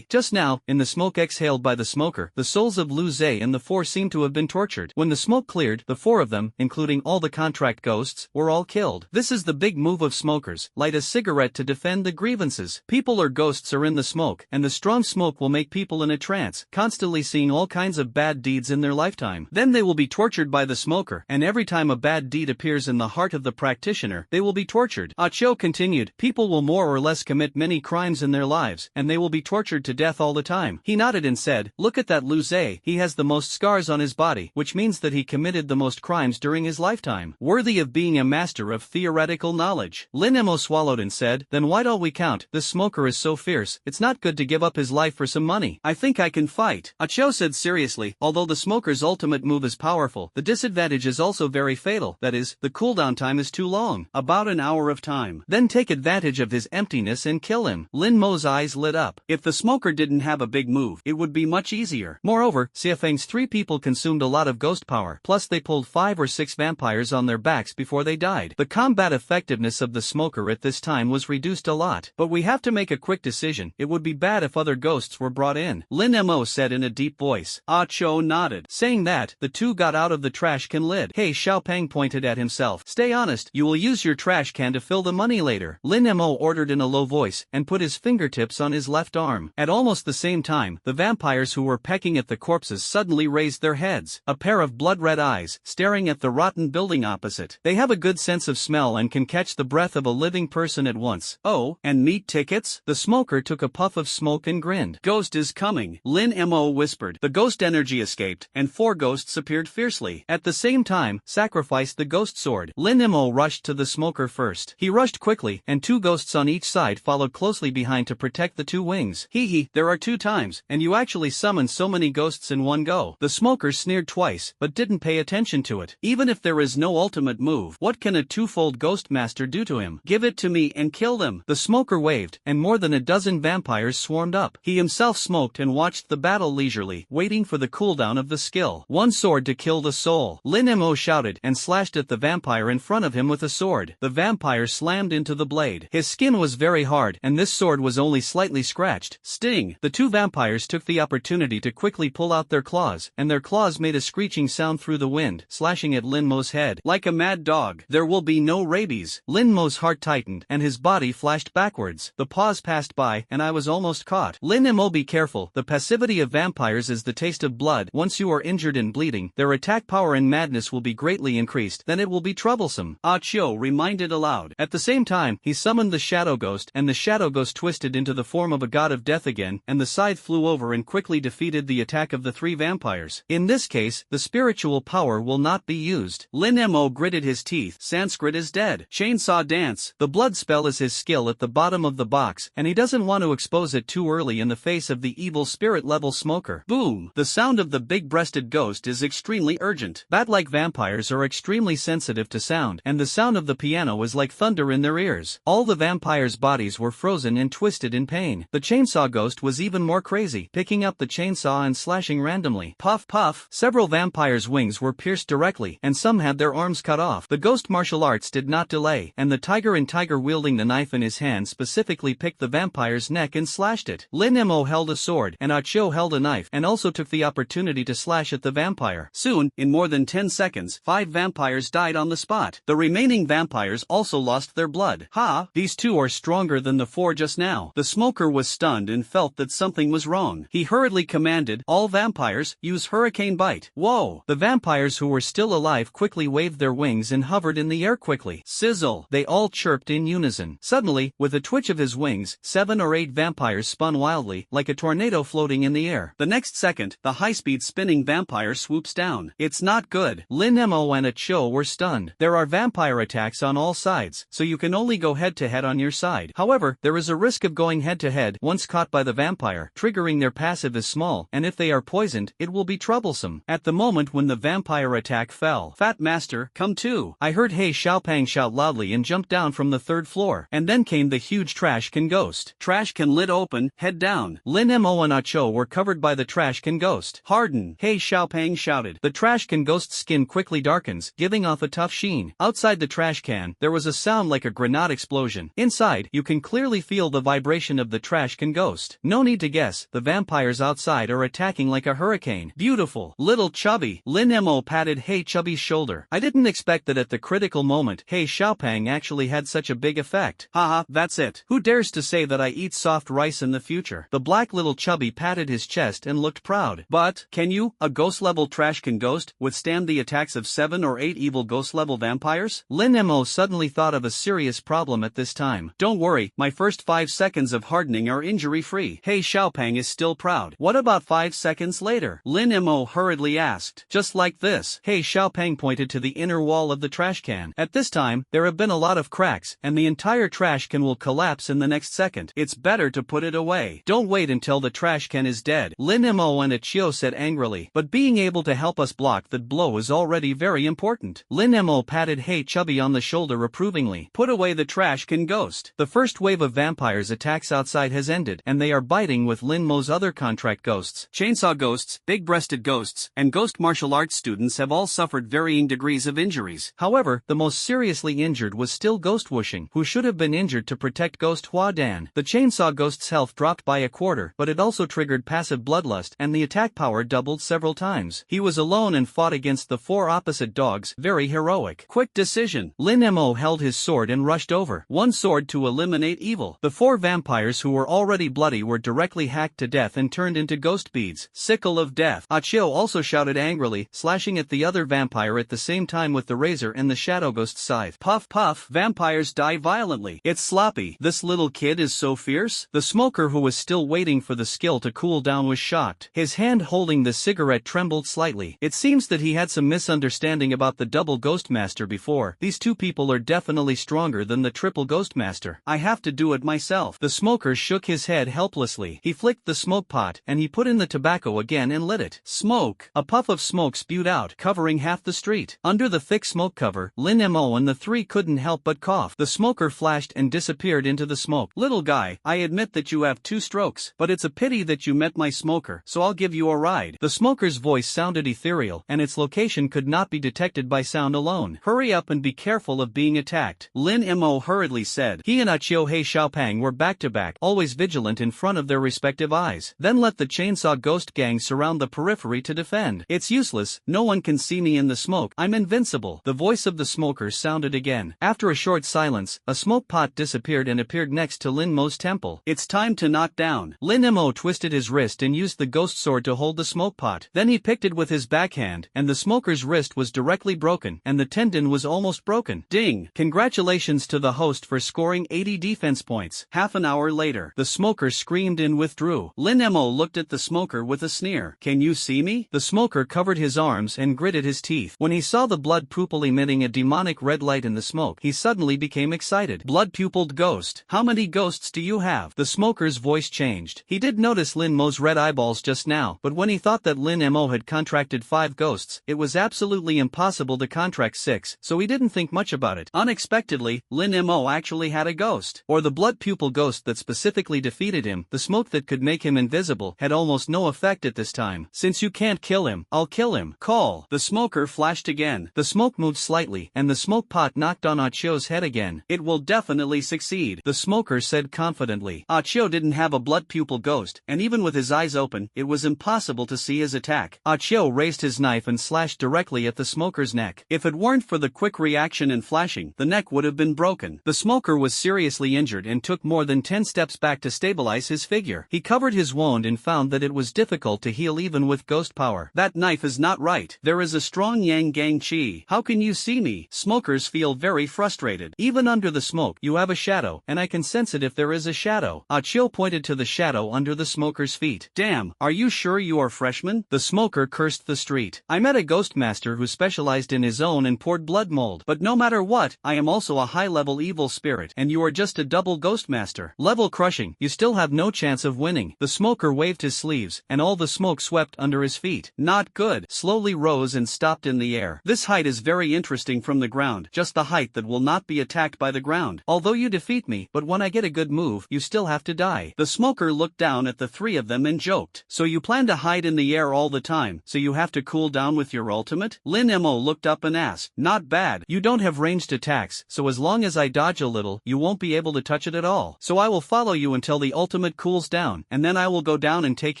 S1: Just now, in the smoke exhaled by the smoker, the souls of Lu Zhe and the 4 seemed to have been tortured. When the smoke cleared, the 4 of them, including all the contract ghosts, were all killed. This is the big move of smokers. Light a cigarette to defend the grievances. People or ghosts are in the smoke, and the strong smoke will make people in a trance, constantly seeing all kinds of bad deeds in their lifetime. Then they will be tortured by the smoker, and every time a bad deed appears in the heart of the practitioner, they will be tortured. Cho continued, people will more or less commit many crimes in their lives, and they will be tortured to death all the time. He nodded and said, look at that Lu Zhe. He has the most scars on his body, which means that he committed the most crimes during his lifetime. Worthy of being a master of theoretical knowledge. Lin Mo swallowed and said, then why don't we count? This smoker is so fierce, it's not good to give up his life for some money. I think I can fight. Cho said seriously, although the smoker's ultimate move is powerful, the disadvantage is also very fatal. That is, the cooldown time is too long. About an hour of time. Then take advantage of his emptiness and kill him. Lin Mo's eyes lit up. If the smoker didn't have a big move, it would be much easier. Moreover, Xiafeng's 3 people consumed a lot of ghost power, plus they pulled 5 or 6 vampires on their backs before they died. The combat effectiveness of the smoker at this time was reduced a lot. But we have to make a quick decision. It would be bad if other ghosts were brought in. Lin Mo said in a deep voice. Cho nodded. Saying that, the 2 got out of the trash can lid. Hey Xiaopeng pointed at himself. Stay honest, you will use your trash can to fill the money later. Lin Mo ordered in a low voice, and put his fingertips on his left arm. At almost the same time, the vampires who were pecking at the corpses suddenly raised their heads. A pair of blood-red eyes, staring at the rotten building opposite. They have a good sense of smell and can catch the breath of a living person at once. Oh, and meat tickets? The smoker took a puff of smoke and grinned. Ghost is coming. Lin Mo whispered. The ghost energy escaped, and 4 ghosts appeared fiercely. At the same time, sacrificed the ghost sword. Lin Mo rushed to the smoker first. He rushed quickly, and 2 ghosts on each side followed closely behind to protect the 2 wings. There are 2 times, and you actually summoned so many ghosts in one go. The smoker sneered twice, but didn't pay attention to it. Even if there is no ultimate move, what can a 2-fold ghost master do to him? Give it to me and kill them. The smoker waved, and more than a dozen vampires swarmed up. He himself smoked and watched the battle leisurely, waiting for the cooldown of the skill. 1 sword to kill the soul. Lin Mo shouted and slashed at the vampire in front of him with a sword. The vampire slammed into the blade. His skin was very hard, and this sword was only slightly scratched. Sting! The 2 vampires took the opportunity to quickly pull out their claws, and their claws made a screeching sound through the wind, slashing at Lin Mo's head. Like a mad dog. There will be no rabies. Lin Mo's heart tightened, and his body flashed backwards. The pause passed by, and I was almost caught. Lin Mo, be careful. The passivity of vampires is the taste of blood. Once you are injured and bleeding, their attack power and madness will be greatly increased. Then it will be troublesome. Cho reminded aloud. At the same time, he summoned the Shadow Ghost, and the Shadow Ghost twisted into the form of a god of death again, and the scythe flew over and quickly defeated the attack of the 3 vampires. In this case, the spiritual power will not be used. Lin Mo gritted his teeth. Sanskrit is dead. Chainsaw dance. The blood spell is his skill at the bottom of the box, and he doesn't want to expose it too early in the face of the evil spirit level smoker. Boom! The sound of the big-breasted ghost is extremely urgent. Bat-like vampires are extremely sensitive to sound, and the sound of the piano is like thunder in their ears. All the vampires' bodies were frozen and twisted in pain. The chainsaw ghost was even more crazy, picking up the chainsaw and slashing randomly. Puff puff, several vampires' wings were pierced directly, and some had their arms cut off. The ghost martial arts did not delay, and the tiger wielding the knife in his hand specifically picked the vampire's neck and slashed it. Lin Mo held a sword, and Achio held a knife, and also took the opportunity to slash at the vampire. Soon, in more than 10 seconds, 5 vampires died on the spot. The remaining vampires also lost their blood. Ha! These two are stronger than the 4 just now. The smoker was stunned and felt that something was wrong. He hurriedly commanded, "All vampires, use hurricane bite." Whoa! The vampires who were still alive quickly waved their wings and hovered in the air quickly. Sizzle! They all chirped in unison. Suddenly, with a twitch of his wings, 7 or 8 vampires spun wildly, like a tornado floating in the air. The next second, the high-speed spinning vampire swoops down. It's not good. Lin Mo and Achio were stunned. There are vampire attacks on all sides, so you can only go head-to-head on your side. However, there is a risk of going head-to-head once caught by the vampire. Triggering their passive is small, and if they are poisoned, it will be troublesome. At the moment when the vampire attack fell, "Fat Master, come too!" I heard He Xiaopang shout loudly and jumped down from the 3rd floor. And then came the huge trash can ghost. Trash can lid open, head down. Lin Mo and Achio were covered by the trash can ghost. "Harden!" He Xiaopang shouted. The trash can ghost's skin quickly darkens, giving off a tough sheen. Outside the trash can, there was a sound like a grenade explosion. Inside, you can clearly feel the vibration of the trash can ghost. No need to guess, the vampires outside are attacking like a hurricane. Beautiful. Little Chubby. Lin Mo patted Hey Chubby's shoulder. I didn't expect that at the critical moment, Hey Xiaopang actually had such a big effect. Haha, that's it. Who dares to say that I eat soft rice in the future? The black little Chubby patted his chest and looked proud. But, can you, a ghost-level trash can ghost, withstand the attacks of 7 or 8 evil ghost-level vampires? Lin Mo suddenly thought of a serious problem at this time. Don't worry, my first 5 seconds of hardening are injury-free. Hey Xiaopang is still proud. What about 5 seconds later? Lin Mo hurriedly asked. Just like this. Hey Xiaopang pointed to the inner wall of the trash can. At this time, there have been a lot of cracks, and the entire trash can will collapse in the next second. It's better to put it away. Don't wait until the trash can is dead. Lin Mo and Achio said angrily. But being able to help us block that blow is already very important. Lin Mo patted Hey Chubby on the shoulder approvingly. Put away the trash can ghost. The first wave of vampires attacks outside has ended, and they are biting with Lin Mo's other contract ghosts. Chainsaw ghosts, big-breasted ghosts, and ghost martial arts students have all suffered varying degrees of injuries. However, the most seriously injured was still Ghost Wushing, who should have been injured to protect Ghost Hua Dan. The chainsaw ghost's health dropped by a quarter, but it also triggered passive bloodlust, and the attack power doubled several times. He was alone and fought against the 4 opposite dogs, very heroic. Quick decision. Lin Mo held his sword and rushed over. One sword to eliminate evil. The 4 vampires who were already bloody were directly hacked to death and turned into ghost beads. Sickle of death. Achio also shouted angrily, slashing at the other vampire at the same time with the razor and the shadow ghost scythe. Puff puff, vampires die violently. It's sloppy. This little kid is so fierce. The smoker who was still waiting for the skill to cool down was shocked. His hand holding the cigarette trembled slightly. It seems that he had some misunderstanding about the double ghost master before. These 2 people are definitely stronger than the triple ghost master. I have to do it myself. The smoker shook his head helplessly. He flicked the smoke pot, and he put in the tobacco again and lit it. Smoke. A puff of smoke spewed out, covering half the street. Under the thick smoke cover, Lin Mo and the 3 couldn't help but cough. The smoker flashed and disappeared into the smoke. Little guy, I admit that you have 2 strokes, but it's a pity that you met my smoker, so I'll give you a ride. The smoker's voice sounded ethereal, and its location could not be detected by sound alone. Hurry up and be careful of being attacked, Lin Mo hurriedly said. He and Achio He Xiaopang were back-to-back, always vigilant in front of their respective eyes. Then let the chainsaw ghost gang surround the periphery to defend. It's useless, no one can see me in the smoke. I'm invincible. The voice of the smoker sounded again. After a short silence, a smoke pot disappeared and appeared next to Lin Mo's temple. It's time to knock down. Lin Mo twisted his wrist and used the ghost sword to hold the smoke pot. Then he picked it with his backhand, and the smoker's wrist was directly broken, and the tendon was almost broken. Ding! Congratulations to the host for scoring 80 defense points. Half an hour later, the smoker screamed and withdrew. Lin Mo looked at the smoker with a sneer. Can you see me? The smoker covered his arms and gritted his teeth. When he saw the blood pupil emitting a demonic red light in the smoke, he suddenly became excited. Blood-pupiled ghost. How many ghosts do you have? The smoker's voice changed. He did notice Lin Mo's red eyeballs just now, but when he thought that Lin Mo had contracted 5 ghosts, it was absolutely impossible to contract 6, so he didn't think much about it. Unexpectedly, Lin Mo actually had a ghost. Or the blood pupil ghost that specifically defeated him, the smoke that could make him invisible, had almost no effect at this time. Since you can't kill him, I'll kill him. Call. The smoker flashed again. The smoke moved slightly, and the smoke pot knocked on Achio's head again. It will definitely succeed, the smoker said confidently. Achio didn't have a blood pupil ghost, and even with his eyes open, it was impossible to see his attack. Achio raised his knife and slashed directly at the smoker's neck. If it weren't for the quick reaction and flashing, the neck would have been broken. The smoker was seriously injured and took more than 10 steps back to stabilize his figure. He covered his wound and found that it was difficult to heal even with ghost power. That knife is not right. There is a strong yang gang chi. How can you see me? Smokers feel very frustrated. Even under the smoke, you have a shadow, and I can sense it if there is a shadow. Achio pointed to the shadow under the smoker's feet. Damn, are you sure you are freshman? The smoker cursed the street. I met a ghost master who specialized in his own and poured blood mold. But no matter what, I am also a high-level evil spirit, and you are just a double ghost master. Level crushing, you still have no chance of winning. The smoker waved his sleeves, and all the smoke swept under his feet. Not good. Slowly rose and stopped in the air. This height is very interesting from the ground, just the height that will not be attacked by the ground. Although you defeat me, but when I get a good move, you still have to die. The smoker looked down at the three of them and joked. So you plan to hide in the air all the time, so you have to cool down with your ultimate? Lin Mo looked up and asked. Not bad. You don't have ranged attacks, so as long as I dodge a little, you won't be able to touch it at all. So I will follow you until the ultimate cools down, and then I will go down and take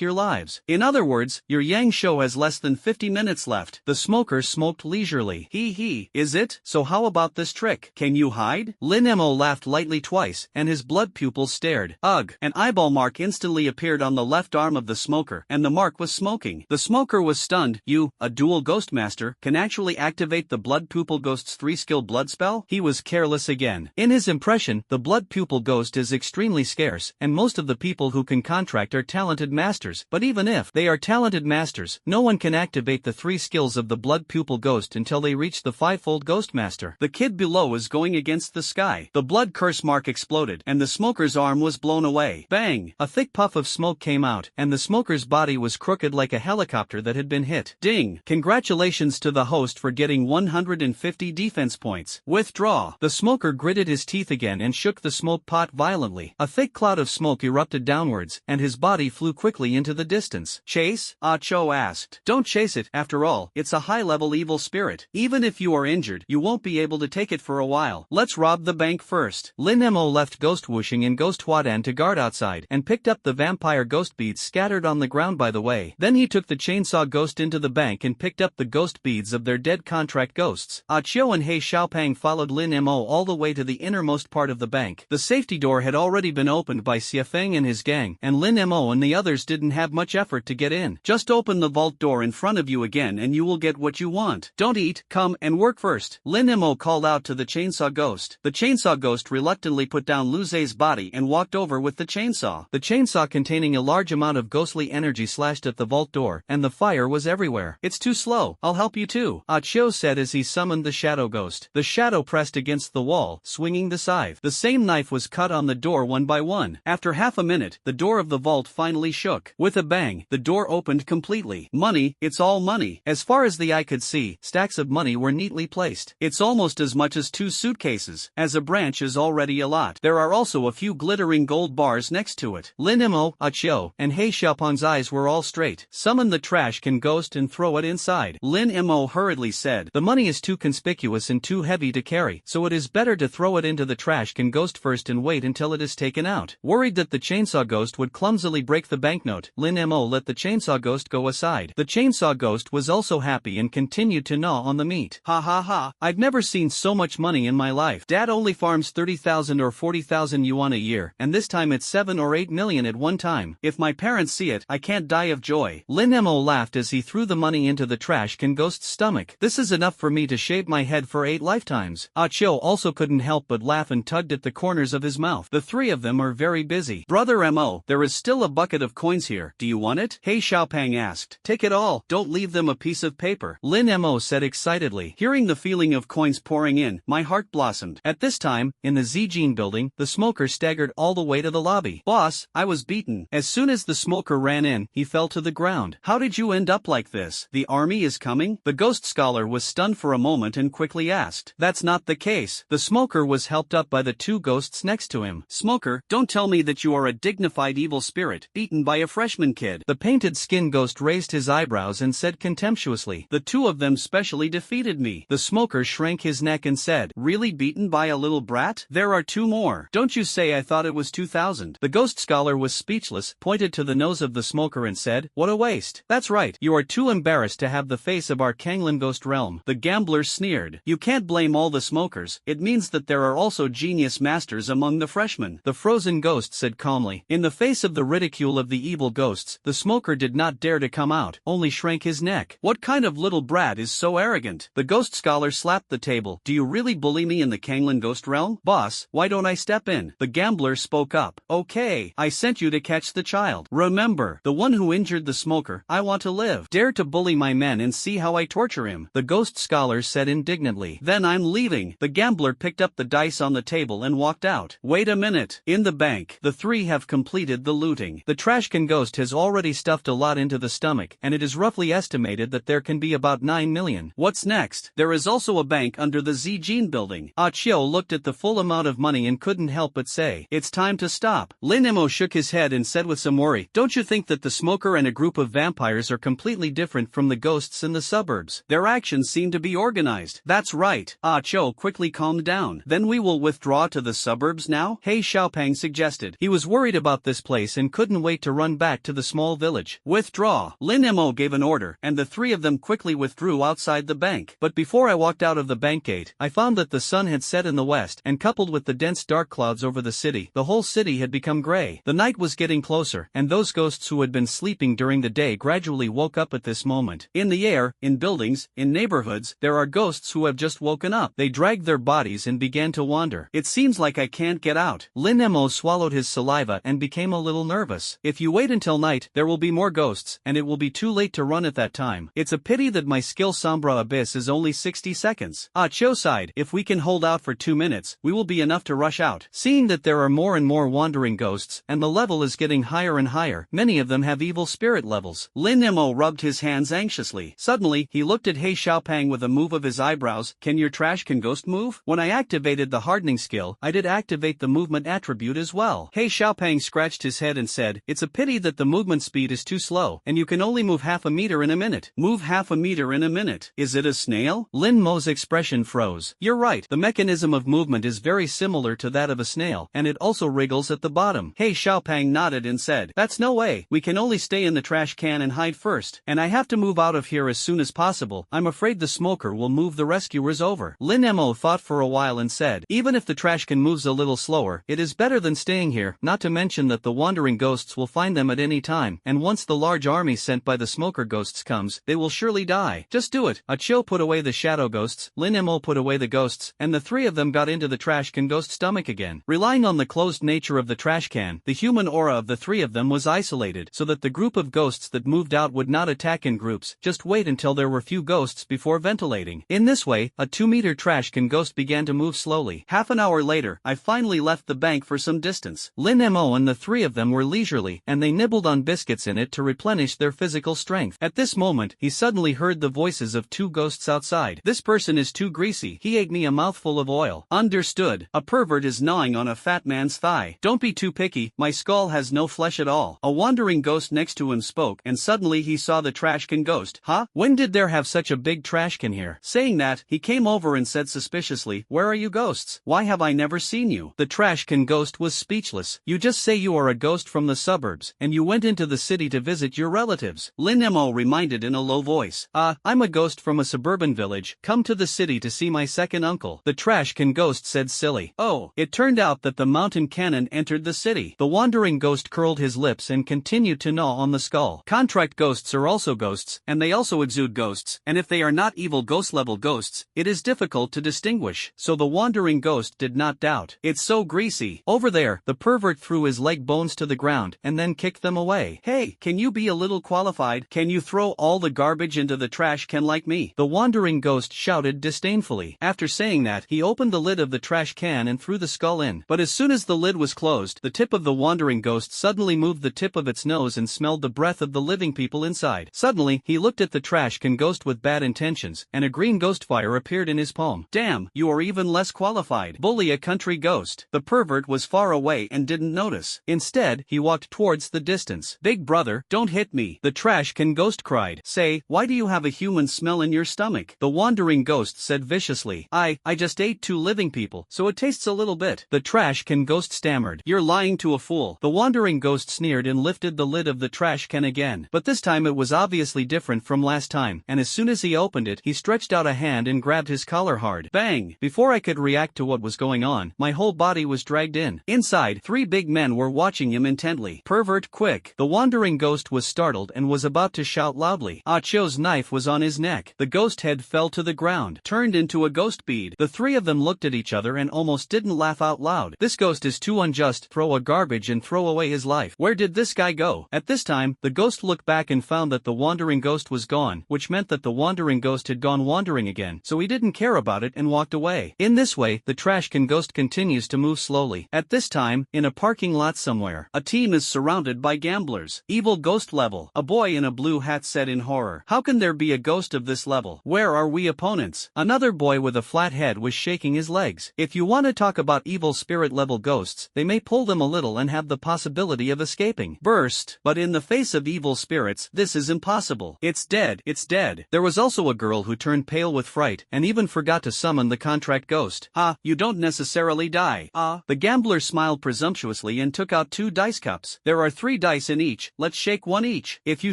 S1: your lives. In other words, your Yang show has less than 50 minutes left. The smoker smoked leisurely. Hee, is it? So how about this trick? Can you hide? Lin Mo laughed lightly twice, and his blood pupils stared. Ugh. An eyeball mark instantly appeared on the left arm of the smoker, and the mark was smoking. The smoker was stunned. You, a dual ghost master, can actually activate the blood pupil ghost's 3-skill blood spell? He was careless again. In his impression, the blood pupil ghost is extremely scarce, and most of the people who can contract are talented masters. But even if they are talented masters, no one can activate the 3 skills of the blood pupil ghost until they reach the 5-fold ghost master. The kid below is going against the sky. The blood curse mark exploded, and the smoker's arm was blown away. Bang! A thick puff of smoke came out, and the smoker's body was crooked like a helicopter that had been hit. Ding! Congratulations to the host for getting 150 defense points. Withdraw. The smoker gritted his teeth again and shook the smoke pot violently. A thick cloud of smoke erupted downwards, and his body flew quickly into the distance. Chase? Achio asked. Don't chase it, after all, it's a high-level evil spirit. Even if you are injured, you won't be able to take it for a while. Let's rob the bank first. Lin Mo left Ghost Whooshing and Ghost Huadan to guard outside, and picked up the vampire ghost beads scattered on the ground by the way. Then he took the chainsaw ghost into the bank and picked up the ghost beads of their dead contract ghosts. Achio and He Xiaopang followed Lin Mo all the way to the innermost part of the bank. The safety door had already been opened by Xiafeng and his gang, and Lin Mo and the others didn't have much effort to get in. Just open the vault door in front of you again and you will get what you want. Don't eat, come and work first. Lin Mo called out to the chainsaw ghost. The chainsaw ghost reluctantly put down Lu Zei's body and walked over with the chainsaw. The chainsaw containing a large amount of ghostly energy slashed at the vault door, and the fire was everywhere. It's too slow, I'll help you too, Achio said as he summoned the shadow ghost. The shadow pressed against the wall, swinging the scythe. The same knife was cut on the door one by one. After half a minute, the door of the vault finally shook. With a bang, the door opened completely. Money, it's all money. As far as the eye could see, stacks of money were neatly placed. It's almost as much as 2 suitcases, as a branch is already a lot. There are also a few glittering gold bars next to it. Lin Mo, Achio, and He Xiaopeng's eyes were all straight. Summon the trash can ghost and throw it inside. Lin Mo hurriedly said. The money is too conspicuous and too heavy to carry, so it is better to throw it into the trash can ghost first and wait until it is taken out. Worried that the chainsaw ghost would clumsily break the banknote, Lin Mo let the chainsaw ghost go aside. The chainsaw ghost was also happy and continued to gnaw on the meat. Ha, I've never seen so much money in my life. Dad only farms 30,000 or 40,000 yuan a year, and this time it's 7 or 8 million at one time. If my parents see it, I can't die of joy. Lin Mo laughed as he threw the money into the trash can ghost's stomach. This is enough for me to shave my head for 8 lifetimes. Achio also couldn't help but laugh and tugged at the corners of his mouth. The three of them are very busy. Brother Mo, there is still a bucket of coins here. Do you want it? He Xiaopeng asked. Take it all. Don't leave them a piece of paper. Lin Mo said excitedly. Hearing the feeling of coins pouring in, my heart blossomed. At this time, in the Zijin building, the smoker staggered all the way to the lobby. Boss, I was beaten. As soon as the smoker ran in, he fell to the ground. How did you end up like this? The army is coming? The ghost scholar was stunned for a moment and quickly asked. That's not the case. The smoker was helped up by the 2 ghosts ghosts next to him. Smoker, don't tell me that you are a dignified evil spirit, beaten by a freshman kid. The painted skin ghost raised his eyebrows and said contemptuously, the two of them specially defeated me. The smoker shrank his neck and said, really beaten by a little brat? There are two more. Don't you say I thought it was 2,000. The ghost scholar was speechless, pointed to the nose of the smoker and said, what a waste. That's right, you are too embarrassed to have the face of our Kanglan ghost realm. The gambler sneered. You can't blame all the smokers, it means that there are also genius masters among the freshmen. The frozen ghost said calmly. In the face of the ridicule of the evil ghosts, the smoker did not dare to come out, only shrank his neck. What kind of little brat is so arrogant? The ghost scholar slapped the table. Do you really bully me in the Kanglan ghost realm? Boss, why don't I step in? The gambler spoke up. Okay, I sent you to catch the child. Remember, the one who injured the smoker. I want to live. Dare to bully my men and see how I torture him. The ghost scholar said indignantly. Then I'm leaving. The gambler picked up the dice on the table and walked out. Wait a minute. In the bank, the three have completed the looting. The trash can ghost has already stuffed a lot into the stomach, and it is roughly estimated that there can be about 9 million. What's next? There is also a bank under the Zijin building. Ah Chio looked at the full amount of money and couldn't help but say, it's time to stop. Lin Emo shook his head and said with some worry, don't you think that the smoker and a group of vampires are completely different from the ghosts in the suburbs? Their actions seem to be organized. That's right. Ah Cho quickly calmed down. Then we will withdraw to the suburbs now? He Xiaopeng suggested. He was worried about this place and couldn't wait to run back to the small village. Withdraw. Lin Emo gave an order, and the three of them quickly withdrew outside the bank. But before I walked out of the bank gate, I found that the sun had set in the west, and coupled with the dense dark clouds over the city, the whole city had become gray. The night was getting closer, and those ghosts who had been sleeping during the day gradually woke up at this moment. In the air, in buildings, in neighborhoods, there are ghosts who have just woken up. They dragged their bodies and began to wander. It seems like I can't get out. Lin Emo swallowed his saliva and became a little nervous. If you wait until night, there will be more ghosts, and it will be too late to run at that time. It's a pity that my skill Sombra Abyss is only 60 seconds. Ah Cho sighed. If we can hold out for 2 minutes, we will be enough to rush out. Seeing that there are more and more wandering ghosts, and the level is getting higher and higher, many of them have evil spirit levels. Lin Emo rubbed his hands anxiously. Suddenly, he looked at He Xiaopeng with a move of his eyebrows. Can your trash can ghost move? When I activated the hardening skill, I did activate the movement attribute as well. He Xiaopeng scratched his head and said, it's a pity that the movement speed is too slow, and you can only move half a meter in a minute. Move half a meter in a minute. Is it a snail? Lin Mo's expression froze. You're right, the mechanism of movement is very similar to that of a snail, and it also wriggles at the bottom. He Xiaopeng nodded and said, that's no way, we can only stay in the trash can and hide first, and I have to move out of here as soon as possible. I'm afraid the smoker will move the rescuers over. Lin Emo thought for a while and said, even if the trash can moves a little slower, it is better than staying here, not to mention that the wandering ghosts will find them at any time, and once the large army sent by the smoker ghosts comes, they will surely die. Just do it. Achil put away the shadow ghosts, Lin Emo put away the ghosts, and the three of them got into the trash can ghost stomach again. Relying on the closed nature of the trash can, the human aura of the three of them was isolated, so that the group of ghosts that moved out would not attack in groups, just wait until there were few ghosts before ventilating. In this way, a 2-meter trash can ghost began to move slowly. Half an hour later, I finally left the bank for some distance. Lin Emo and the three of them were leisurely, and they nibbled on biscuits in it to replenish their physical strength. At this moment, he suddenly heard the voices of two ghosts outside. This person is too greasy. He ate me a mouthful of oil. Understood. A pervert is gnawing on a fat man's thigh. Don't be too picky, my skull has no flesh at all. A wandering ghost next to him spoke, and suddenly he saw the trash can ghost. Huh? When did there have such a big trash can here? Saying that, he came over and said suspiciously, where are you ghosts? Why have I never seen you? The trash can ghost was speechless. You just say you are a ghost from the suburbs, and you went into the city to visit your relatives. Lin Emo reminded in a low voice. I'm a ghost from a suburban village, come to the city to see my second uncle. The trash can ghost said silly. Oh, it turned out that the mountain cannon entered the city. The wandering ghost curled his lips and continued to gnaw on the skull. Contract ghosts are also ghosts, and they also exude ghosts, and if they are not evil ghost-level ghosts, it is difficult to distinguish. So the wandering ghost did not doubt. It's so greasy. Over there, the pervert threw his leg bones to the ground and then kicked them away. Hey, can you be a little qualified? Can you throw all the garbage into the trash can like me? The wandering ghost shouted disdainfully. After saying that, he opened the lid of the trash can and threw the skull in. But as soon as the lid was closed, the tip of the wandering ghost suddenly moved the tip of its nose and smelled the breath of the living people inside. Suddenly, he looked at the trash can ghost with bad intentions, and a green ghost fire appeared in his palm. Damn, you are even less qualified. Bully a country ghost. ghost. The pervert was far away and didn't notice. Instead, he walked towards the distance. "Big brother, don't hit me," the trash can ghost cried. "Say, why do you have a human smell in your stomach?" the wandering ghost said viciously. I just ate 2 living people, so it tastes a little bit," the trash can ghost stammered. "You're lying to a fool." The wandering ghost sneered and lifted the lid of the trash can again. But this time it was obviously different from last time, and as soon as he opened it, he stretched out a hand and grabbed his collar hard. Bang! Before I could react to what was going on, my whole body was dragged in. Inside, 3 big men were watching him intently. "Pervert, quick!" The wandering ghost was startled and was about to shout loudly. Ah Cho's knife was on his neck. The ghost head fell to the ground, turned into a ghost bead. The 3 of them looked at each other and almost didn't laugh out loud. "This ghost is too unjust. Throw a garbage and throw away his life. Where did this guy go?" At this time, the ghost looked back and found that the wandering ghost was gone, which meant that the wandering ghost had gone wandering again, so he didn't care about it and walked away. In this way, the trash can ghost continues to move slowly. At this time, in a parking lot somewhere, a team is surrounded by gamblers. Evil ghost level. A boy in a blue hat said in horror, "How can there be a ghost of this level? Where are we opponents?" Another boy with a flat head was shaking his legs. "If you want to talk about evil spirit level ghosts, they may pull them a little and have the possibility of escaping." Burst. "But in the face of evil spirits, this is impossible. It's dead, it's dead." There was also a girl who turned pale with fright and even forgot to summon the contract ghost. You don't necessarily die." The gambler smiled presumptuously and took out 2 dice cups. "There are 3 dice in each, let's shake one each. If you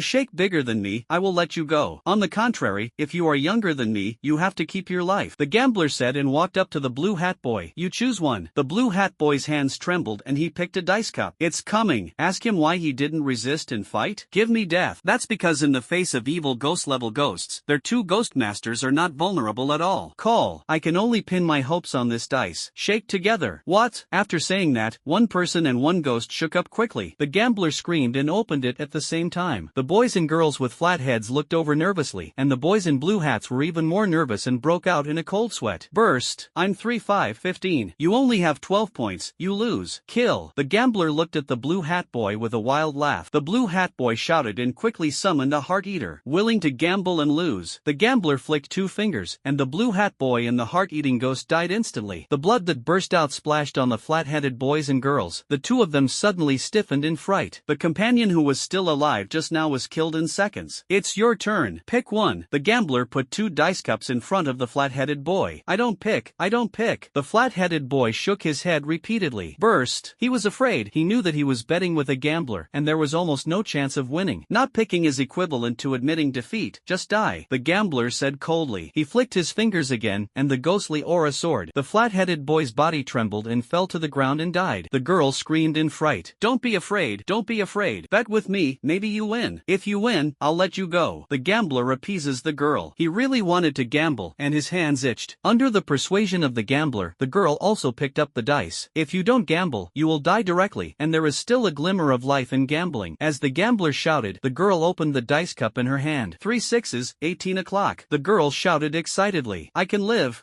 S1: shake bigger than me, I will let you go. On the contrary, if you are younger than me, you have to keep your life," the gambler said and walked up to the blue hat boy. "You choose one." The blue hat boy's hands trembled and he picked a dice cup. "It's coming." Ask him why he didn't resist and fight. "Give me death." That's because in the face of evil ghost level ghosts, their 2 ghost masters are not vulnerable at all. "Call." "I can only pin my hopes on this dice." "Shake together." "What?" After saying that, 1 person and 1 ghost shook up quickly. The gambler screamed and opened it at the same time. The boys and girls with flat heads looked over nervously, and the boys in blue hats were even more nervous and broke out in a cold sweat. Burst. "I'm 3-5-15. You only have 12 points, you lose. Kill." The gambler looked at the blue hat boy with a wild laugh. The blue hat boy shouted and quickly summoned a heart eater. "Willing to gamble and lose." The gambler flicked 2 fingers, and the blue hat boy and the heart-eating ghost died instantly. The blood that burst out splashed on the flat-headed boys and girls. The 2 of them suddenly stiffened in fright. The companion who was still alive just now was killed in seconds. "It's your turn. Pick one." The gambler put 2 dice cups in front of the flat-headed boy. I don't pick. The flat-headed boy shook his head repeatedly. Burst. He was afraid. He knew that he was betting with a gambler, and there was almost no chance of winning. Not picking is equivalent to admitting defeat. "Just die," the gambler said coldly. He flicked his fingers again, and the ghostly aura soared. The flat-headed boy's body trembled and fell to the ground and died. The girl screamed in fright. "Don't be afraid. Don't be afraid. Bet with me, maybe you win. If you win, I'll let you go." The gambler appeases the girl. He really wanted to gamble, and his hands itched. Under the persuasion of the gambler, the girl also picked up the dice. "If you don't gamble, you will die directly, and there is still a glimmer of life in gambling." As the gambler shouted, the girl opened the dice cup in her hand. 3 6s, 18 o'clock. The girl shouted excitedly. I can live.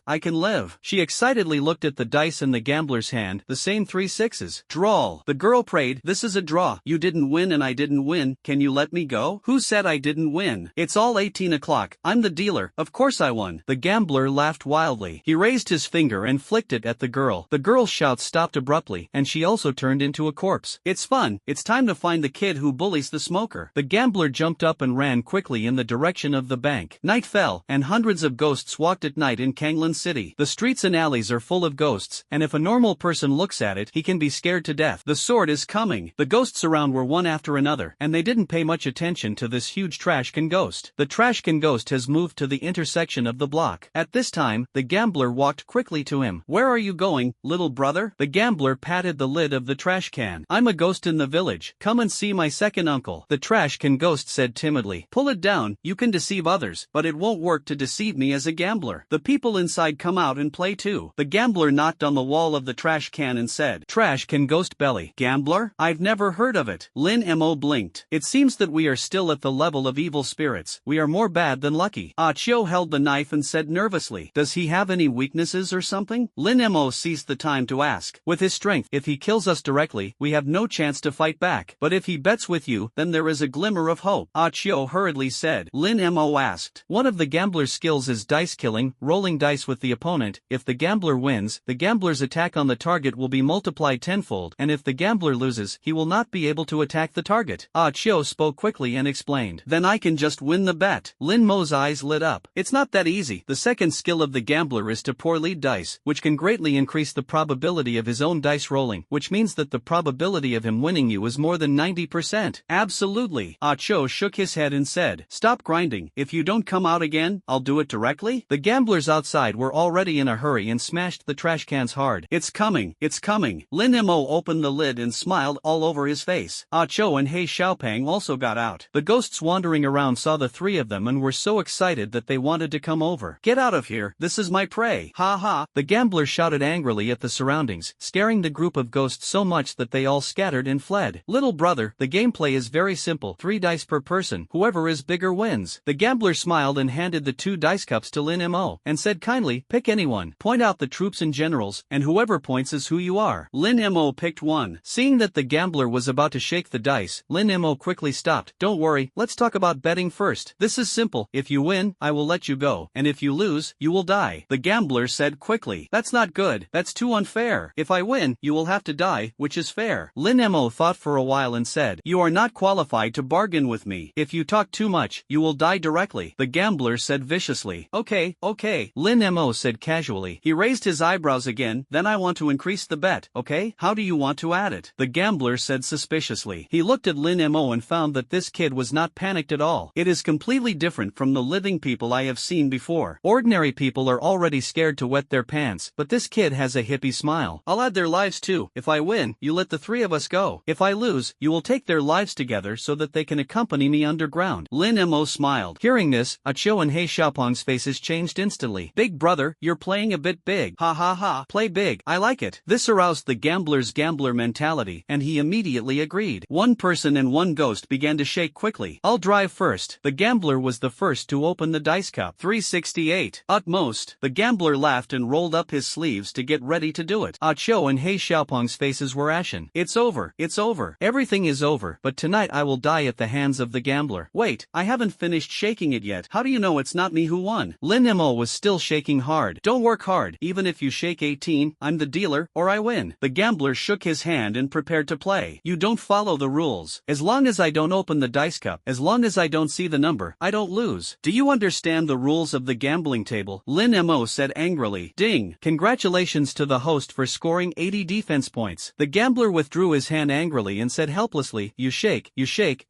S1: She excitedly looked at the dice in the gambler's hand, the same 3 6s. "Draw." The girl prayed, "This is a draw. You didn't win and I didn't win. Can you let me go?" "Who said I didn't win? It's all 18 o'clock. I'm the dealer. Of course I won." The gambler laughed wildly. He raised his finger and flicked it at the girl. The girl's shout stopped abruptly, and she also turned into a corpse. "It's fun. It's time to find the kid who bullies the smoker." The gambler jumped up and ran quickly in the direction of the bank. Night fell, and hundreds of ghosts walked at night in Kanglan City. The streets and alleys are full of ghosts, and if a normal person looks at it, he can be scared to death. The sword is coming. The ghosts around were one after another, and they didn't pay much attention to this huge trash can ghost. The trash can ghost has moved to the intersection of the block. At this time, the gambler walked quickly to him. "Where are you going, little brother?" The gambler patted the lid of the trash can. "I'm a ghost in the village. Come and see my second uncle." The trash can ghost said timidly. "Pull it down. You can deceive others, but it won't work to deceive me as a gambler. The people inside come out and play too." The gambler knocked on the wall of the trash can and said, "Trash can ghost belly. Gambler? I've never heard of it." Lin Mo blinked. "It seems that we are still at the level of evil spirits. We are more bad than lucky." Ah Chio held the knife and said nervously, "Does he have any weaknesses or something?" Lin Mo seized the time to ask. "With his strength, if he kills us directly, we have no chance to fight back. But if he bets with you, then there is a glimmer of hope." Ah Chio hurriedly said. Lin Mo asked. "One of the gambler's skills is dice killing, rolling dice with the opponent. If the gambler wins, the gambler's gambler's attack on the target will be multiplied tenfold, and if the gambler loses, he will not be able to attack the target. Ah Chio spoke quickly and explained. Then I can just win the bet. Lin Mo's eyes lit up. It's not that easy. The second skill of the gambler is to pour lead dice, which can greatly increase the probability of his own dice rolling, which means that the probability of him winning you is more than 90%. Absolutely. Ah Chio shook his head and said, stop grinding. If you don't come out again, I'll do it directly. The gamblers outside were already in a hurry and smashed the trash cans hard. It's coming, it's coming. Lin Mo opened the lid and smiled all over his face. Ah Cho and He Xiaopeng also got out. The ghosts wandering around saw the three of them and were so excited that they wanted to come over. Get out of here, this is my prey. Ha ha. The gambler shouted angrily at the surroundings, scaring the group of ghosts so much that they all scattered and fled. Little brother, the gameplay is very simple. 3 dice per person. Whoever is bigger wins. The gambler smiled and handed the 2 dice cups to Lin Mo, and said kindly, pick anyone. Point out the troops and generals, and whoever points is who you are. Lin Mo picked one. Seeing that the gambler was about to shake the dice, Lin Mo quickly stopped. Don't worry, let's talk about betting first. This is simple. If you win, I will let you go, and if you lose, you will die. The gambler said quickly. That's not good. That's too unfair. If I win, you will have to die, which is fair. Lin Mo thought for a while and said, you are not qualified to bargain with me. If you talk too much, you will die directly. The gambler said viciously. Okay. Lin Mo said casually. He raised his eyebrows again. Then I want to increase the bet, okay? How do you want to add it? The gambler said suspiciously. He looked at Lin Mo and found that this kid was not panicked at all. It is completely different from the living people I have seen before. Ordinary people are already scared to wet their pants, but this kid has a hippie smile. I'll add their lives too. If I win, you let the 3 of us go. If I lose, you will take their lives together so that they can accompany me underground. Lin Mo smiled. Hearing this, Achou and He Xiaopeng's faces changed instantly. Big brother, you're playing a bit big. Ha ha ha. Play big. I like it. This aroused the gambler's gambler mentality, and he immediately agreed. One person and one ghost began to shake quickly. I'll drive first. The gambler was the first to open the dice cup. 368. Utmost. The gambler laughed and rolled up his sleeves to get ready to do it. Achou and He Xiaopeng's faces were ashen. It's over. It's over. Everything is over, but tonight I will die at the hands of the gambler. Wait, I haven't finished shaking it yet. How do you know it's not me who won? Lin Mo was still shaking hard. Don't work hard. Even if you shake 18, I'm the dealer, or I win. The gambler shook his hand and prepared to play. You don't follow the rules. As long as I don't open the dice cup, as long as I don't see the number, I don't lose. Do you understand the rules of the gambling table? Lin Mo said angrily. Ding! Congratulations to the host for scoring 80 defense points. The gambler withdrew his hand angrily and said helplessly, you shake,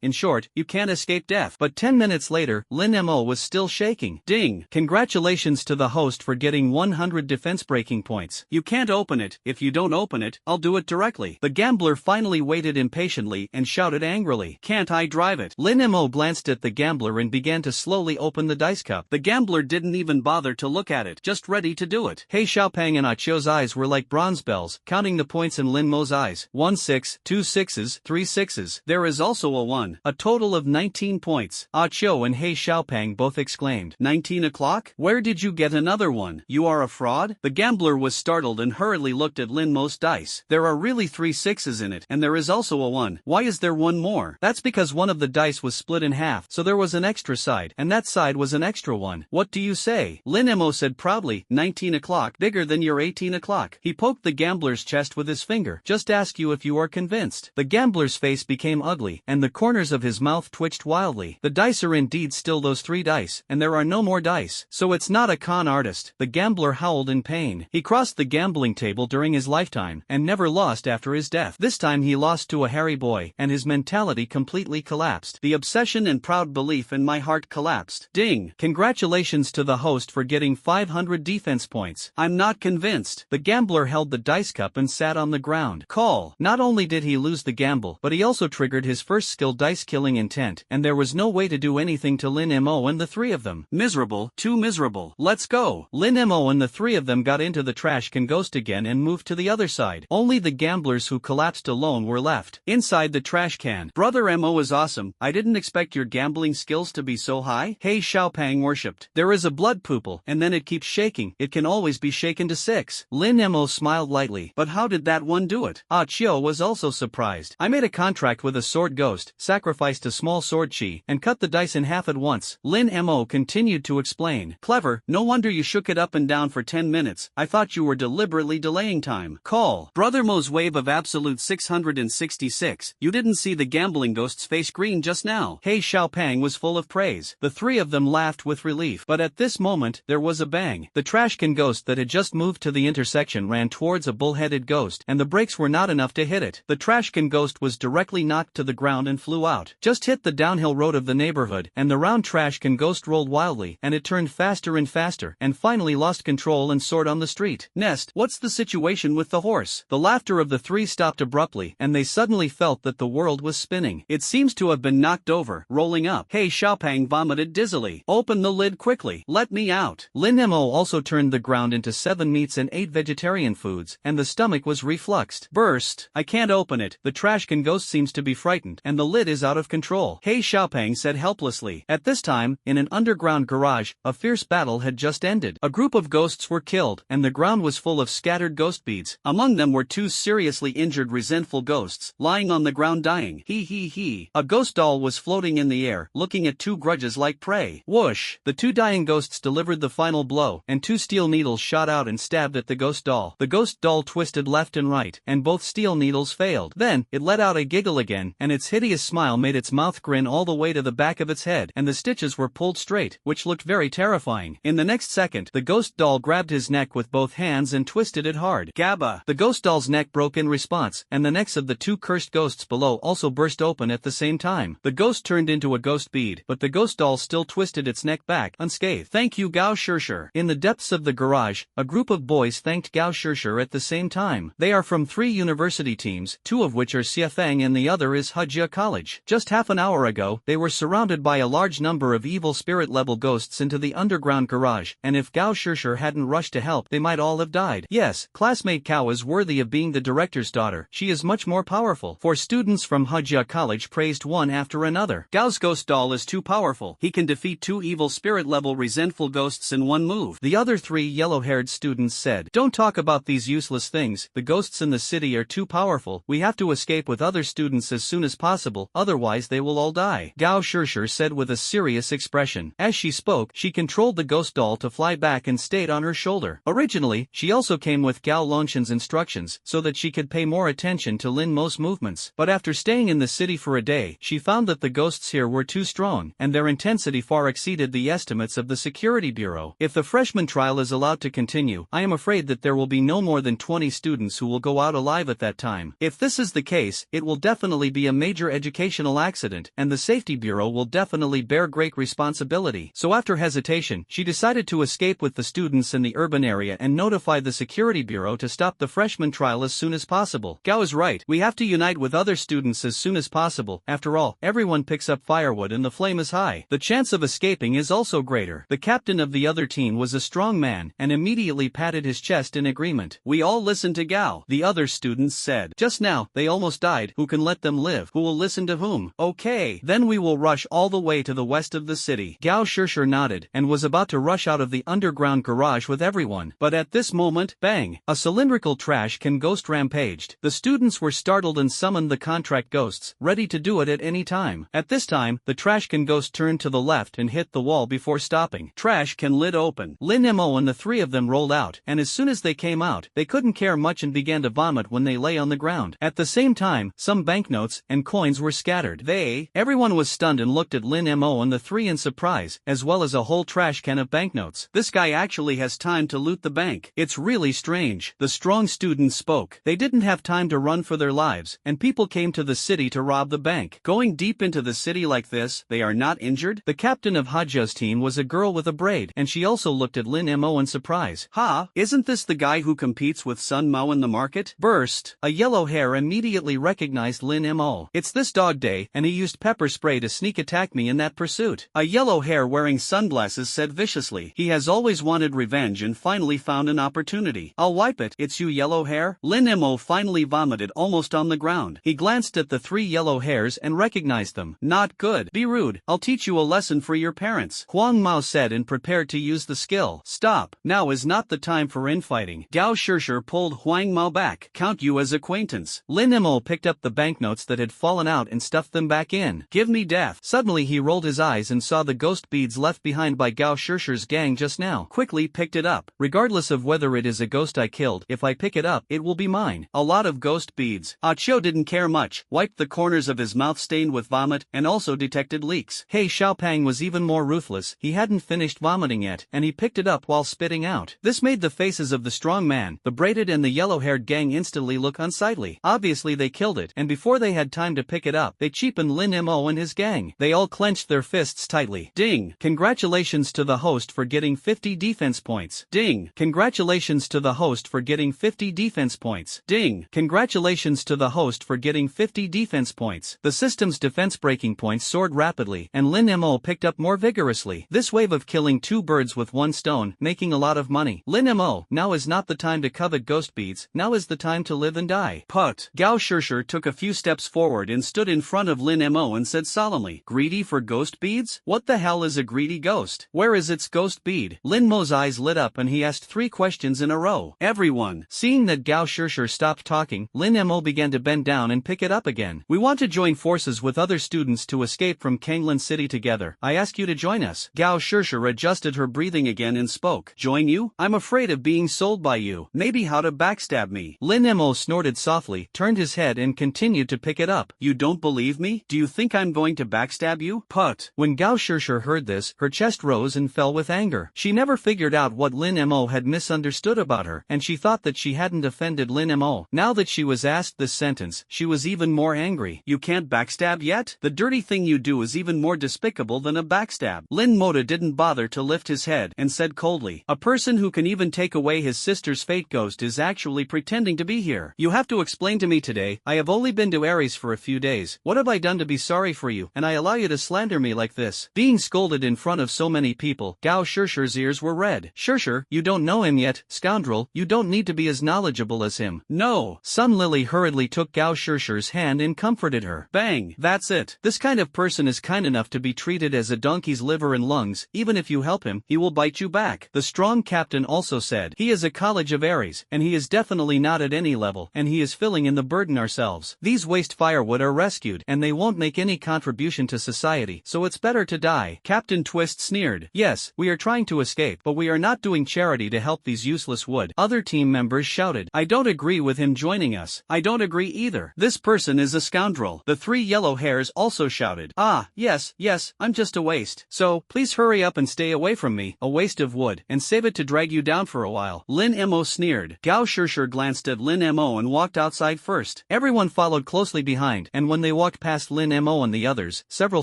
S1: in short, you can't escape death. But 10 minutes later, Lin Mo was still shaking. Ding! Congratulations to the host for getting 100 defense breaking points. You can't open it. If you don't open it, I'll do it directly. The gambler finally waited impatiently and shouted angrily. Can't I drive it? Lin Mo glanced at the gambler and began to slowly open the dice cup. The gambler didn't even bother to look at it, just ready to do it. He Xiaopeng and Achou's eyes were like bronze bells, counting the points in Lin Mo's eyes. 1 6, 2 6s, 3 6s. There is also a 1. A total of 19 points. Achou and He Xiaopeng both exclaimed. 19 o'clock? Where did you get another one? You are a fraud? The gambler was startled and hurriedly looked at Lin Mo's dice. There are really 3 6s in it, and there is also a 1. Why is there 1 more? That's because one of the dice was split in half, so there was an extra side, and that side was an extra 1. What do you say? Lin Mo said proudly. 19 o'clock, bigger than your 18 o'clock. He poked the gambler's chest with his finger. Just ask you if you are convinced. The gambler's face became ugly, and the corners of his mouth twitched wildly. The dice are indeed still those 3 dice, and there are no more dice. So it's not a con artist. The gambler howled in pain. He crossed the gambling table during his lifetime, and never lost after his death. This time he lost to a hairy boy, and his mentality completely collapsed. The obsession and proud belief in my heart collapsed. Ding! Congratulations to the host for getting 500 defense points. I'm not convinced. The gambler held the dice cup and sat on the ground. Call. Not only did he lose the gamble, but he also triggered his first skill dice killing intent, and there was no way to do anything to Lin Mo and the 3 of them. Miserable, too miserable. Let's go. Lin Mo and the 3 of them got into the trash can ghost again and moved to the other side. Only the gamblers who collapsed alone were left. Inside the trash can. Brother Mo is awesome. I didn't expect your gambling skills to be so high. He Xiaopeng worshipped. There is a blood poople, and then it keeps shaking. It can always be shaken to 6. Lin Mo smiled lightly. But how did that one do it? Ah Chio was also surprised. I made a contract with a sword ghost, sacrificed a small sword chi, and cut the dice in half at once. Lin Mo continued to explain. Clever, no wonder you shook it up and down for 10 minutes. I thought you were delicious. deliberately delaying time. Call. Brother Mo's wave of absolute 666. You didn't see the gambling ghost's face green just now. Hey Xiaopang was full of praise. The three of them laughed with relief. But at this moment, there was a bang. The trash can ghost that had just moved to the intersection ran towards a bull-headed ghost, and the brakes were not enough to hit it. The trash can ghost was directly knocked to the ground and flew out. Just hit the downhill road of the neighborhood, and the round trash can ghost rolled wildly, and it turned faster and faster, and finally lost control and soared on the street. Nest, what's the situation with the horse? The laughter of the three stopped abruptly, and they suddenly felt that the world was spinning. It seems to have been knocked over, rolling up. Hey Xiaopang vomited dizzily. Open the lid quickly. Let me out. Lin Mo also turned the ground into 7 meats and 8 vegetarian foods, and the stomach was refluxed. Burst. I can't open it. The trash can ghost seems to be frightened, and the lid is out of control. Hey Xiaopang said helplessly. At this time, in an underground garage, a fierce battle had just ended. A group of ghosts were killed, and the ground was full of scattered ghost beads. Among them were 2 seriously injured resentful ghosts, lying on the ground dying. He. A ghost doll was floating in the air, looking at 2 grudges like prey. Whoosh! The 2 dying ghosts delivered the final blow, and 2 steel needles shot out and stabbed at the ghost doll. The ghost doll twisted left and right, and both steel needles failed. Then, it let out a giggle again, and its hideous smile made its mouth grin all the way to the back of its head, and the stitches were pulled straight, which looked very terrifying. In the next second, the ghost doll grabbed his neck with both hands and twisted it hard. Gabba! The ghost doll's neck broke in response, and the necks of the 2 cursed ghosts below also burst open at the same time. The ghost turned into a ghost bead, but the ghost doll still twisted its neck back, unscathed. Thank you Gao Shishir. In the depths of the garage, a group of boys thanked Gao Shishir at the same time. They are from 3 university teams, 2 of which are Xiafeng and the other is Hejia College. Just half an hour ago, they were surrounded by a large number of evil spirit-level ghosts into the underground garage, and if Gao Shishir hadn't rushed to help, they might all have died. Yes, classmate Gao is worthy of being the director's daughter. She is much more powerful. 4 students from Hejia College praised one after another. Gao's ghost doll is too powerful. He can defeat 2 evil spirit-level resentful ghosts in one move. The other 3 yellow-haired students said, Don't talk about these useless things. The ghosts in the city are too powerful. We have to escape with other students as soon as possible, otherwise they will all die. Gao Shishir said with a serious expression. As she spoke, she controlled the ghost doll to fly back and stayed on her shoulder. Originally, she also came with Gao Longshan's instructions, so that she could pay more attention to Lin Mo's movements. But after staying in the city for a day, she found that the ghosts here were too strong, and their intensity far exceeded the estimates of the Security Bureau. If the freshman trial is allowed to continue, I am afraid that there will be no more than 20 students who will go out alive at that time. If this is the case, it will definitely be a major educational accident, and the Safety Bureau will definitely bear great responsibility. So after hesitation, she decided to escape with the students in the urban area and notify the Security Bureau to stop the freshman trial as soon as possible. Gao is right. We have to unite with other students as soon as possible. After all, everyone picks up firewood and the flame is high. The chance of escaping is also greater. The captain of the other team was a strong man, and immediately patted his chest in agreement. We all listen to Gao, the other students said. Just now, they almost died. Who can let them live? Who will listen to whom? Okay, then we will rush all the way to the west of the city. Gao Shishir nodded, and was about to rush out of the underground garage with everyone. But at this moment, bang! A cylindrical trash can ghost rampaged. The students were startled and summoned the contract ghosts, ready to do it at any time. At this time, the trash can ghost turned to the left and hit the wall before stopping. Trash can lid open. Lin Mo and the 3 of them rolled out, and as soon as they came out, they couldn't care much and began to vomit when they lay on the ground. At the same time, some banknotes and coins were scattered. Everyone was stunned and looked at Lin Mo and the 3 in surprise, as well as a whole trash can of banknotes. This guy actually has time to loot the bank. It's really strange. The strong students spoke. They didn't have time to run for their lives, and people came to the city to rob the bank. Going deep into the city like this, they are not injured? The captain of Hajia's team was a girl with a braid, and she also looked at Lin Mo in surprise. Isn't this the guy who competes with Sun Mao in the market? Burst. A yellow hair immediately recognized Lin Mo. It's this dog day, and he used pepper spray to sneak attack me in that pursuit. A yellow hair wearing sunglasses said viciously. He has always wanted revenge and finally found an opportunity. I'll wipe it. It's you, yellow hair? Lin Mo finally vomited almost on the ground. He glanced at the 3 yellow hairs and recognized them. Not good. Be rude. I'll teach you a lesson for your parents. Huang Mao said and prepared to use the skill. Stop. Now is not the time for infighting. Gao Shishir pulled Huang Mao back. Count you as acquaintance. Lin Mo picked up the banknotes that had fallen out and stuffed them back in. Give me death. Suddenly he rolled his eyes and saw the ghost beads left behind by Gao Shishir's gang just now. Quickly picked it up. Regardless of whether it is a ghost I killed. If I pick it up, it will be mine. A lot of ghost beads. Ah Cho didn't care much, wiped the corners of his mouth stained with vomit, and also detected leaks. Hey Xiaopang was even more ruthless. He hadn't finished vomiting yet, and he picked it up while spitting out. This made the faces of the strong man, the braided and the yellow-haired gang instantly look unsightly. Obviously they killed it, and before they had time to pick it up, they cheapened Lin Mo and his gang. They all clenched their fists tightly. Ding! Congratulations to the host for getting 50 defense points. Ding! Congratulations to the host for getting 50 defense points. Ding! Congratulations to the host for getting 50 defense points. The system's defense breaking points soared rapidly, and Lin Mo picked up more vigorously. This wave of killing two birds with one stone, making a lot of money. Lin Mo, now is not the time to covet ghost beads, now is the time to live and die. Put. Gao Shishir took a few steps forward and stood in front of Lin Mo and said solemnly, "Greedy for ghost beads? What the hell is a greedy ghost? Where is its ghost bead?" Lin Mo's eyes lit up and he asked 3 questions in a row. Everyone. Seeing that Gao Shishir stopped talking, Lin Mo began to bend down and pick it up again. "We want to join forces with other students to escape from Kanglin City together. I ask you to join us." Gao Shishir adjusted her breathing again and spoke. "Join you? I'm afraid of being sold by you. Maybe how to backstab me." Lin Mo snorted softly, turned his head and continued to pick it up. "You don't believe me? Do you think I'm going to backstab you?" Put. When Gao Shishir heard this, her chest rose and fell with anger. She never figured out what Lin Mo had misunderstood about her, and she thought that she hadn't offended Lin Mo. Now that she was asked this sentence, she was even more angry. "You can't backstab yet? The dirty thing you do is even more despicable than a backstab." Lin Moda didn't bother to lift his head and said coldly, "A person who can even take away his sister's fate ghost is actually pretending to be here. You have to explain to me today. I have only been to Ares for a few days. What have I done to be sorry for you, and I allow you to slander me like this?" Being scolded in front of so many people, Gao Shishir's ears were red. "Shishir, you don't know him yet, scoundrel. You don't need to be as knowledgeable as him." "No." Sun Lily hurriedly took Gao Shishir's hand and comforted her. Bang! That's it. This kind of person is kind enough to be treated as a donkey's liver and lungs. Even if you help him, he will bite you back. The strong captain also said, "He is a college of Ares, and he is definitely not at any level, and he is filling in the burden ourselves. These waste firewood are rescued, and they won't make any contribution to society, so it's better to die." Captain Twist sneered. "Yes, we are trying to escape, but we are not doing charity to help these useless wood." Other team members shouted, "I don't agree with him joining us. I don't agree either. This person is a scoundrel." The 3 yellow hairs also shouted, "Ah, yes, I'm just a waste. So, please hurry up and stay away from me, a waste of wood, and save it to drag you down for a while." Lin Mo sneered. Gao Shishir glanced at Lin Mo and walked outside first. Everyone followed closely behind, and when they walked past Lin Mo and the others, several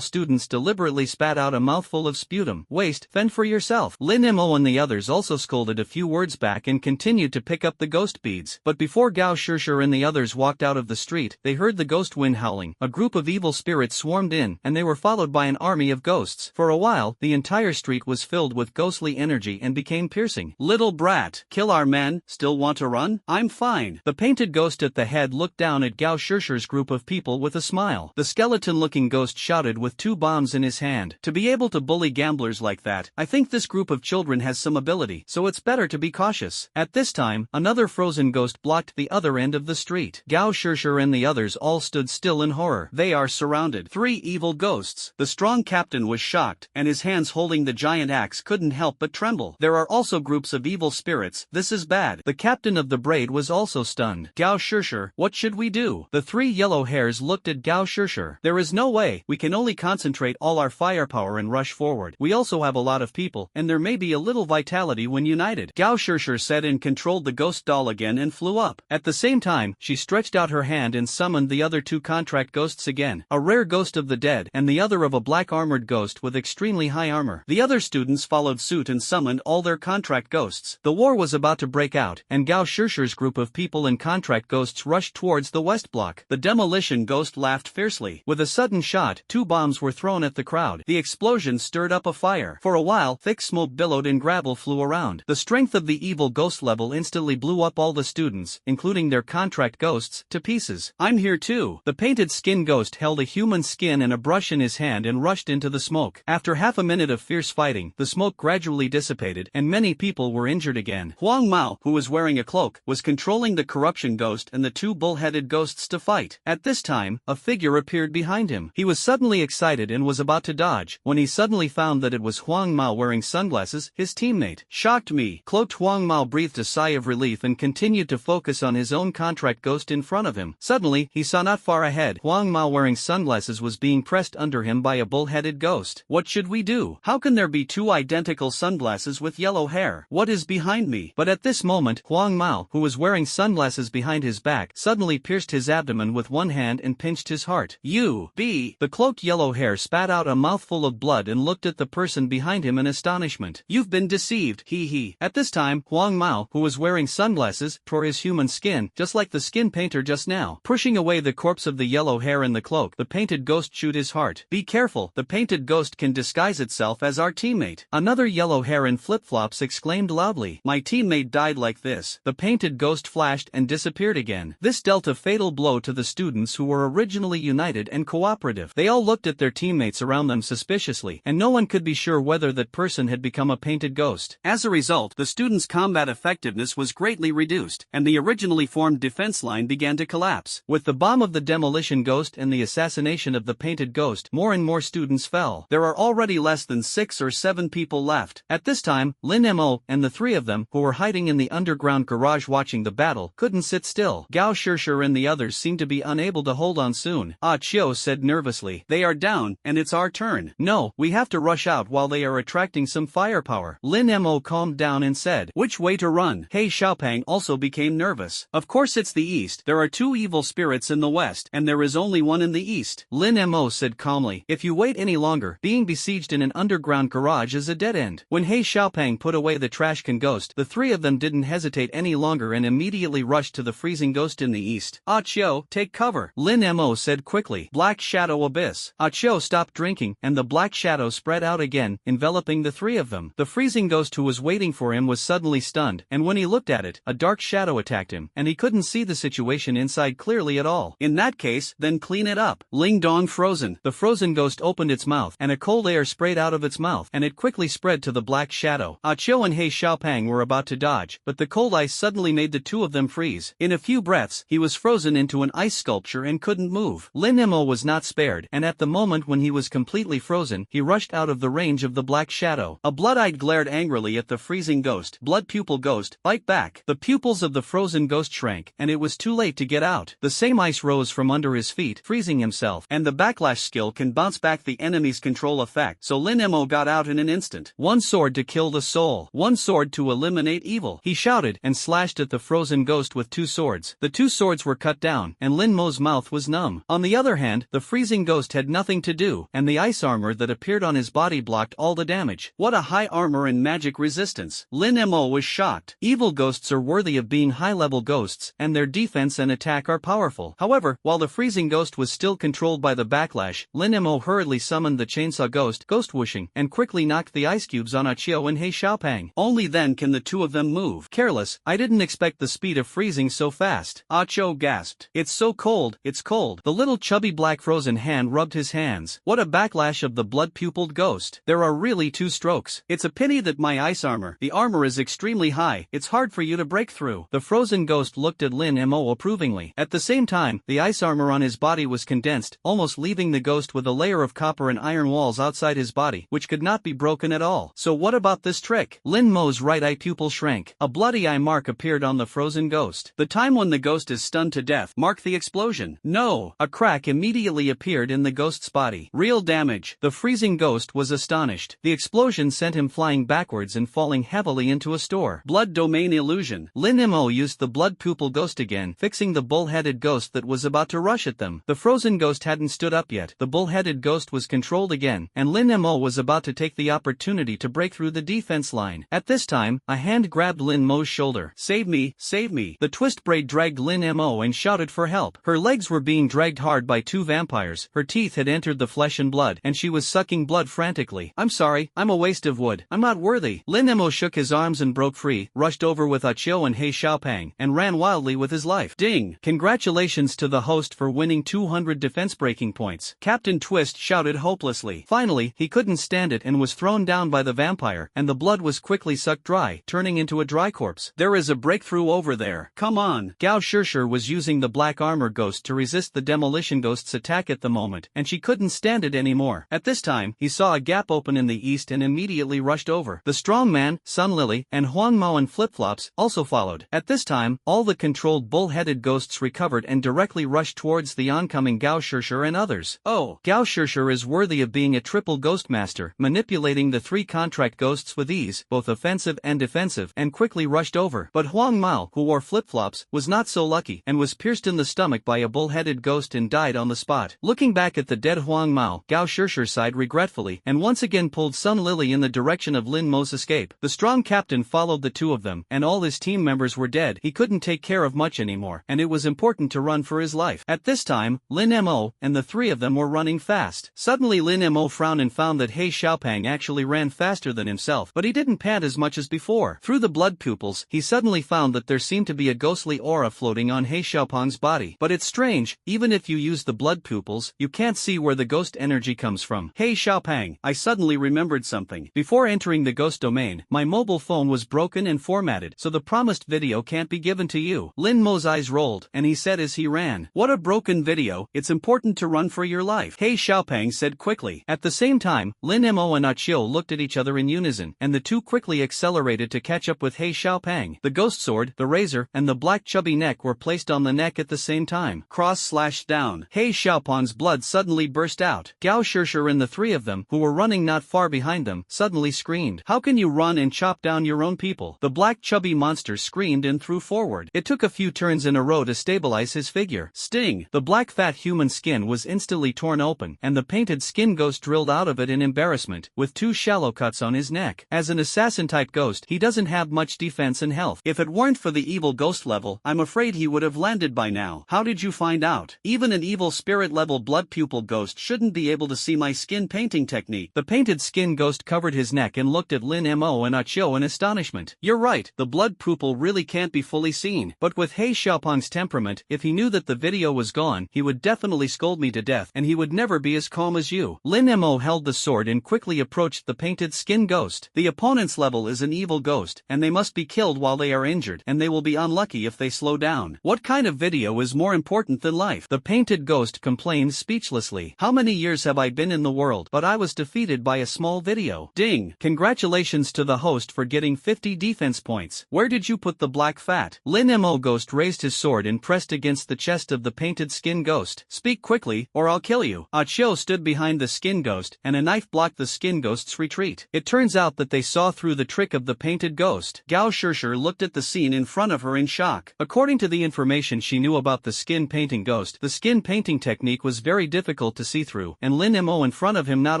S1: students deliberately spat out a mouthful of sputum. "Waste, fend for yourself." Lin Mo and the others also scolded a few words back and continued to pick up the ghost beads. But before Gao Shishir and the others walked out of the street, they heard the ghost wind howling. A group of evil spirits swarmed in, and they were followed by an army of ghosts. For a while, the entire street was filled with ghostly energy and became piercing. "Little brat, kill our men, still want to run? I'm fine." The painted ghost at the head looked down at Gao Shishir's group of people with a smile. The skeleton-looking ghost shouted with 2 bombs in his hand, "To be able to bully gamblers like that, I think this group of children has some ability, so it's better to be cautious." At this time, another frozen ghost blocked the other end of the street. Gao Shishir and the others all stood still in horror. They are surrounded. 3 evil ghosts. The strong captain was shocked, and his hands holding the giant axe couldn't help but tremble. There are also groups of evil spirits. This is bad. The captain of the braid was also stunned. "Gao Shishir, what should we do?" The 3 yellow hairs looked at Gao Shishir. "There is no way. We can only concentrate all our firepower and rush forward. We also have a lot of people, and there may be a little vitality when united." Gao Shishir said and controlled the ghost doll again and flew up. At the same time, she stretched out her hand and summoned the other 2 contract ghosts again. A rare ghost of the dead, and the other of a black armored ghost with extremely high armor. The other students followed suit and summoned all their contract ghosts. The war was about to break out, and Gao Shishir's group of people and contract ghosts rushed towards the west block. The demolition ghost laughed fiercely. With a sudden shot, 2 bombs were thrown at the crowd. The explosion stirred up a fire. For a while, thick smoke billowed and gravel flew around. The strength of the evil ghost level instantly blew up all the students, including their contract ghosts, to pieces. "I'm here too." The painted skin ghost held a human skin and a brush in his hand and rushed into the smoke. After half a minute of fierce fighting, the smoke gradually dissipated, and many people were injured again. Huang Mao, who was wearing a cloak, was controlling the corruption ghost and the 2 bull-headed ghosts to fight. At this time, a figure appeared behind him. He was suddenly excited and was about to dodge, when he suddenly found that it was Huang Mao wearing sunglasses, his teammate. Shocked me. Cloaked Huang Mao Mao breathed a sigh of relief and continued to focus on his own contract ghost in front of him. Suddenly, he saw not far ahead, Huang Mao wearing sunglasses was being pressed under him by a bull-headed ghost. What should we do? How can there be two identical sunglasses with yellow hair? What is behind me? But at this moment, Huang Mao, who was wearing sunglasses behind his back, suddenly pierced his abdomen with one hand and pinched his heart. You, B. The cloaked yellow hair spat out a mouthful of blood and looked at the person behind him in astonishment. You've been deceived, he. At this time, Huang Mao, who was wearing sunglasses, tore his human skin, just like the skin painter just now. Pushing away the corpse of the yellow hair in the cloak, the painted ghost chewed his heart. Be careful, the painted ghost can disguise itself as our teammate. Another yellow hair in flip-flops exclaimed loudly. My teammate died like this. The painted ghost flashed and disappeared again. This dealt a fatal blow to the students who were originally united and cooperative. They all looked at their teammates around them suspiciously, and no one could be sure whether that person had become a painted ghost. As a result, the students' combat effectiveness was greatly reduced, and the originally formed defense line began to collapse. With the bomb of the demolition ghost and the assassination of the painted ghost, more and more students fell. There are already less than 6 or 7 people left. At this time, Lin Mo and the 3 of them, who were hiding in the underground garage watching the battle, couldn't sit still. Gao Shishir and the others seemed to be unable to hold on soon. Ah Chiu said nervously. They are down, and it's our turn. No, we have to rush out while they are attracting some firepower. Lin Mo calmed down and said, which way to run? He Xiaopeng also became nervous. Of course it's the east. There are 2 evil spirits in the west, and there is only one in the east. Lin Mo said calmly, if you wait any longer, being besieged in an underground garage is a dead end. When He Xiaopeng put away the trash can ghost, the 3 of them didn't hesitate any longer and immediately rushed to the freezing ghost in the east. Ah Chiu, take cover, Lin Mo said quickly. Black shadow abyss. Ah Chiu stopped drinking, and the black shadow spread out again, enveloping the 3 of them. The freezing ghost who was waiting for him was suddenly stunned, and when he looked at it, a dark shadow attacked him, and he couldn't see the situation inside clearly at all. In that case, then clean it up. Ling Dong frozen. The frozen ghost opened its mouth, and a cold air sprayed out of its mouth, and it quickly spread to the black shadow. Ah Chiu and He Xiaopeng were about to dodge, but the cold ice suddenly made the 2 of them freeze. In a few breaths, he was frozen into an ice sculpture and couldn't move. Lin Mo was not spared, and at the moment when he was completely frozen, he rushed out of the range of the black shadow. A blood-eyed glared angrily at the freezing ghost. Blood pupil ghost, bite back. The pupils of the frozen ghost shrank, and it was too late to get out. The same ice rose from under his feet, freezing himself, and the backlash skill can bounce back the enemy's control effect, so Lin Mo got out in an instant. One sword to kill the soul. One sword to eliminate evil. He shouted and slashed at the frozen ghost with 2 swords. The 2 swords were cut down, and Lin Mo's mouth was numb. On the other hand, the freezing ghost had nothing to do, and the ice armor that appeared on his body blocked all the damage. What a high armor and magic resistance. Lin Mo was shocked. Evil ghosts are worthy of being high-level ghosts, and their defense and attack are powerful. However, while the freezing ghost was still controlled by the backlash, Lin Mo hurriedly summoned the chainsaw ghost whooshing, and quickly knocked the ice cubes on Ah Chiu and He Xiaopeng. Only then can the 2 of them move. Careless, I didn't expect the speed of freezing so fast. Ah Chiu gasped. It's so cold, it's cold. The little chubby black frozen hand rubbed his hands. What a backlash of the blood-pupiled ghost. There are really 2 strokes. It's a pity that my ice armor, the armor is extremely high, it's hard for you to break through. The frozen ghost looked at Lin Mo approvingly. At the same time, the ice armor on his body was condensed, almost leaving the ghost with a layer of copper and iron walls outside his body, which could not be broken at all. So what about this trick? Lin Mo's right eye pupil shrank. A bloody eye mark appeared on the frozen ghost. The time when the ghost is stunned to death marked the explosion. No! A crack immediately appeared in the ghost's body. Real damage. The freezing ghost was astonished. The explosion sent him flying backwards and falling heavily into a store. Blood domain illusion. Lin Mo used the blood pupil ghost again, fixing the bull-headed ghost that was about to rush at them. The frozen ghost hadn't stood up yet. The bull-headed ghost was controlled again, and Lin Mo was about to take the opportunity to break through the defense line. At this time, a hand grabbed Lin Mo's shoulder. Save me, save me. The twist braid dragged Lin Mo and shouted for help. Her legs were being dragged hard by 2 vampires. Her teeth had entered the flesh and blood, and she was sucking blood frantically. I'm sorry, I'm a waste of wood. I'm not worthy. Lin Mo shook his arms and broke free, rushed over with Ah Chiu and He Xiaopeng, and ran wildly with his life. Ding! Congratulations to the host for winning 200 defense breaking points. Captain Twist shouted hopelessly. Finally, he couldn't stand it and was thrown down by the vampire, and the blood was quickly sucked dry, turning into a dry corpse. There is a breakthrough over there. Come on! Gao Shishir was using the black armor ghost to resist the demolition ghost's attack at the moment, and she couldn't stand it anymore. At this time, he saw a gap open in the east and immediately rushed over. The strong man, Sun Lily, and Huang Huang Mao and Flip-Flops also followed. At this time, all the controlled bull-headed ghosts recovered and directly rushed towards the oncoming Gao Shishir and others. Oh, Gao Shishir is worthy of being a triple ghost master, manipulating the three contract ghosts with ease, both offensive and defensive, and quickly rushed over. But Huang Mao, who wore flip-flops, was not so lucky, and was pierced in the stomach by a bull-headed ghost and died on the spot. Looking back at the dead Huang Mao, Gao Shishir sighed regretfully, and once again pulled Sun Lily in the direction of Lin Mo's escape. The strong captain followed the two of them, and all his team members were dead. He couldn't take care of much anymore, and it was important to run for his life. At this time, Lin Mo and the three of them were running fast. Suddenly Lin Mo frowned and found that He Xiaopang actually ran faster than himself, but he didn't pant as much as before. Through the blood pupils, he suddenly found that there seemed to be a ghostly aura floating on He Xiaopang's body. But it's strange, even if you use the blood pupils, you can't see where the ghost energy comes from. He Xiaopang, I suddenly remembered something. Before entering the ghost domain, my mobile phone was broken and formatted, so the promised video can't be given to you. Lin Mo's eyes rolled, and he said as he ran, "What a broken video, it's important to run for your life," He Xiaopang said quickly. At the same time, Lin Mo and Achio looked at each other in unison, and the two quickly accelerated to catch up with He Xiaopang. The ghost sword, the razor, and the black chubby neck were placed on the neck at the same time. Cross/down. He Xiaopang's blood suddenly burst out. Gao Shishir and the three of them, who were running not far behind them, suddenly screamed, "How can you run and chop down your own people?" The black chubby monster screamed and threw forward. It took a few turns in a row to stabilize his figure. Sting! The black fat human skin was instantly torn open, and the painted skin ghost drilled out of it in embarrassment, with two shallow cuts on his neck. As an assassin-type ghost, he doesn't have much defense and health. If it weren't for the evil ghost level, I'm afraid he would have landed by now. How did you find out? Even an evil spirit level blood pupil ghost shouldn't be able to see my skin painting technique. The painted skin ghost covered his neck and looked at Lin Mo and Achio in astonishment. You're right, the blood pupil really can't be fully seen. But with He Xiaopang's temperament, if he knew that the video was gone, he would definitely scold me to death, and he would never be as calm as you. Lin Mo held the sword and quickly approached the painted skin ghost. The opponent's level is an evil ghost, and they must be killed while they are injured, and they will be unlucky if they slow down. What kind of video is more important than life? The painted ghost complained speechlessly. How many years have I been in the world, but I was defeated by a small video. Ding! Congratulations to the host for getting 50 defense points. Where did you put the black fat? Lin Mo ghost raised his sword and pressed against the chest of the painted skin ghost. Speak quickly, or I'll kill you. Achio stood behind the skin ghost, and a knife blocked the skin ghost's retreat. It turns out that they saw through the trick of the painted ghost. Gao Shishir looked at the scene in front of her in shock. According to the information she knew about the skin painting ghost, the skin painting technique was very difficult to see through, and Lin Mo in front of him not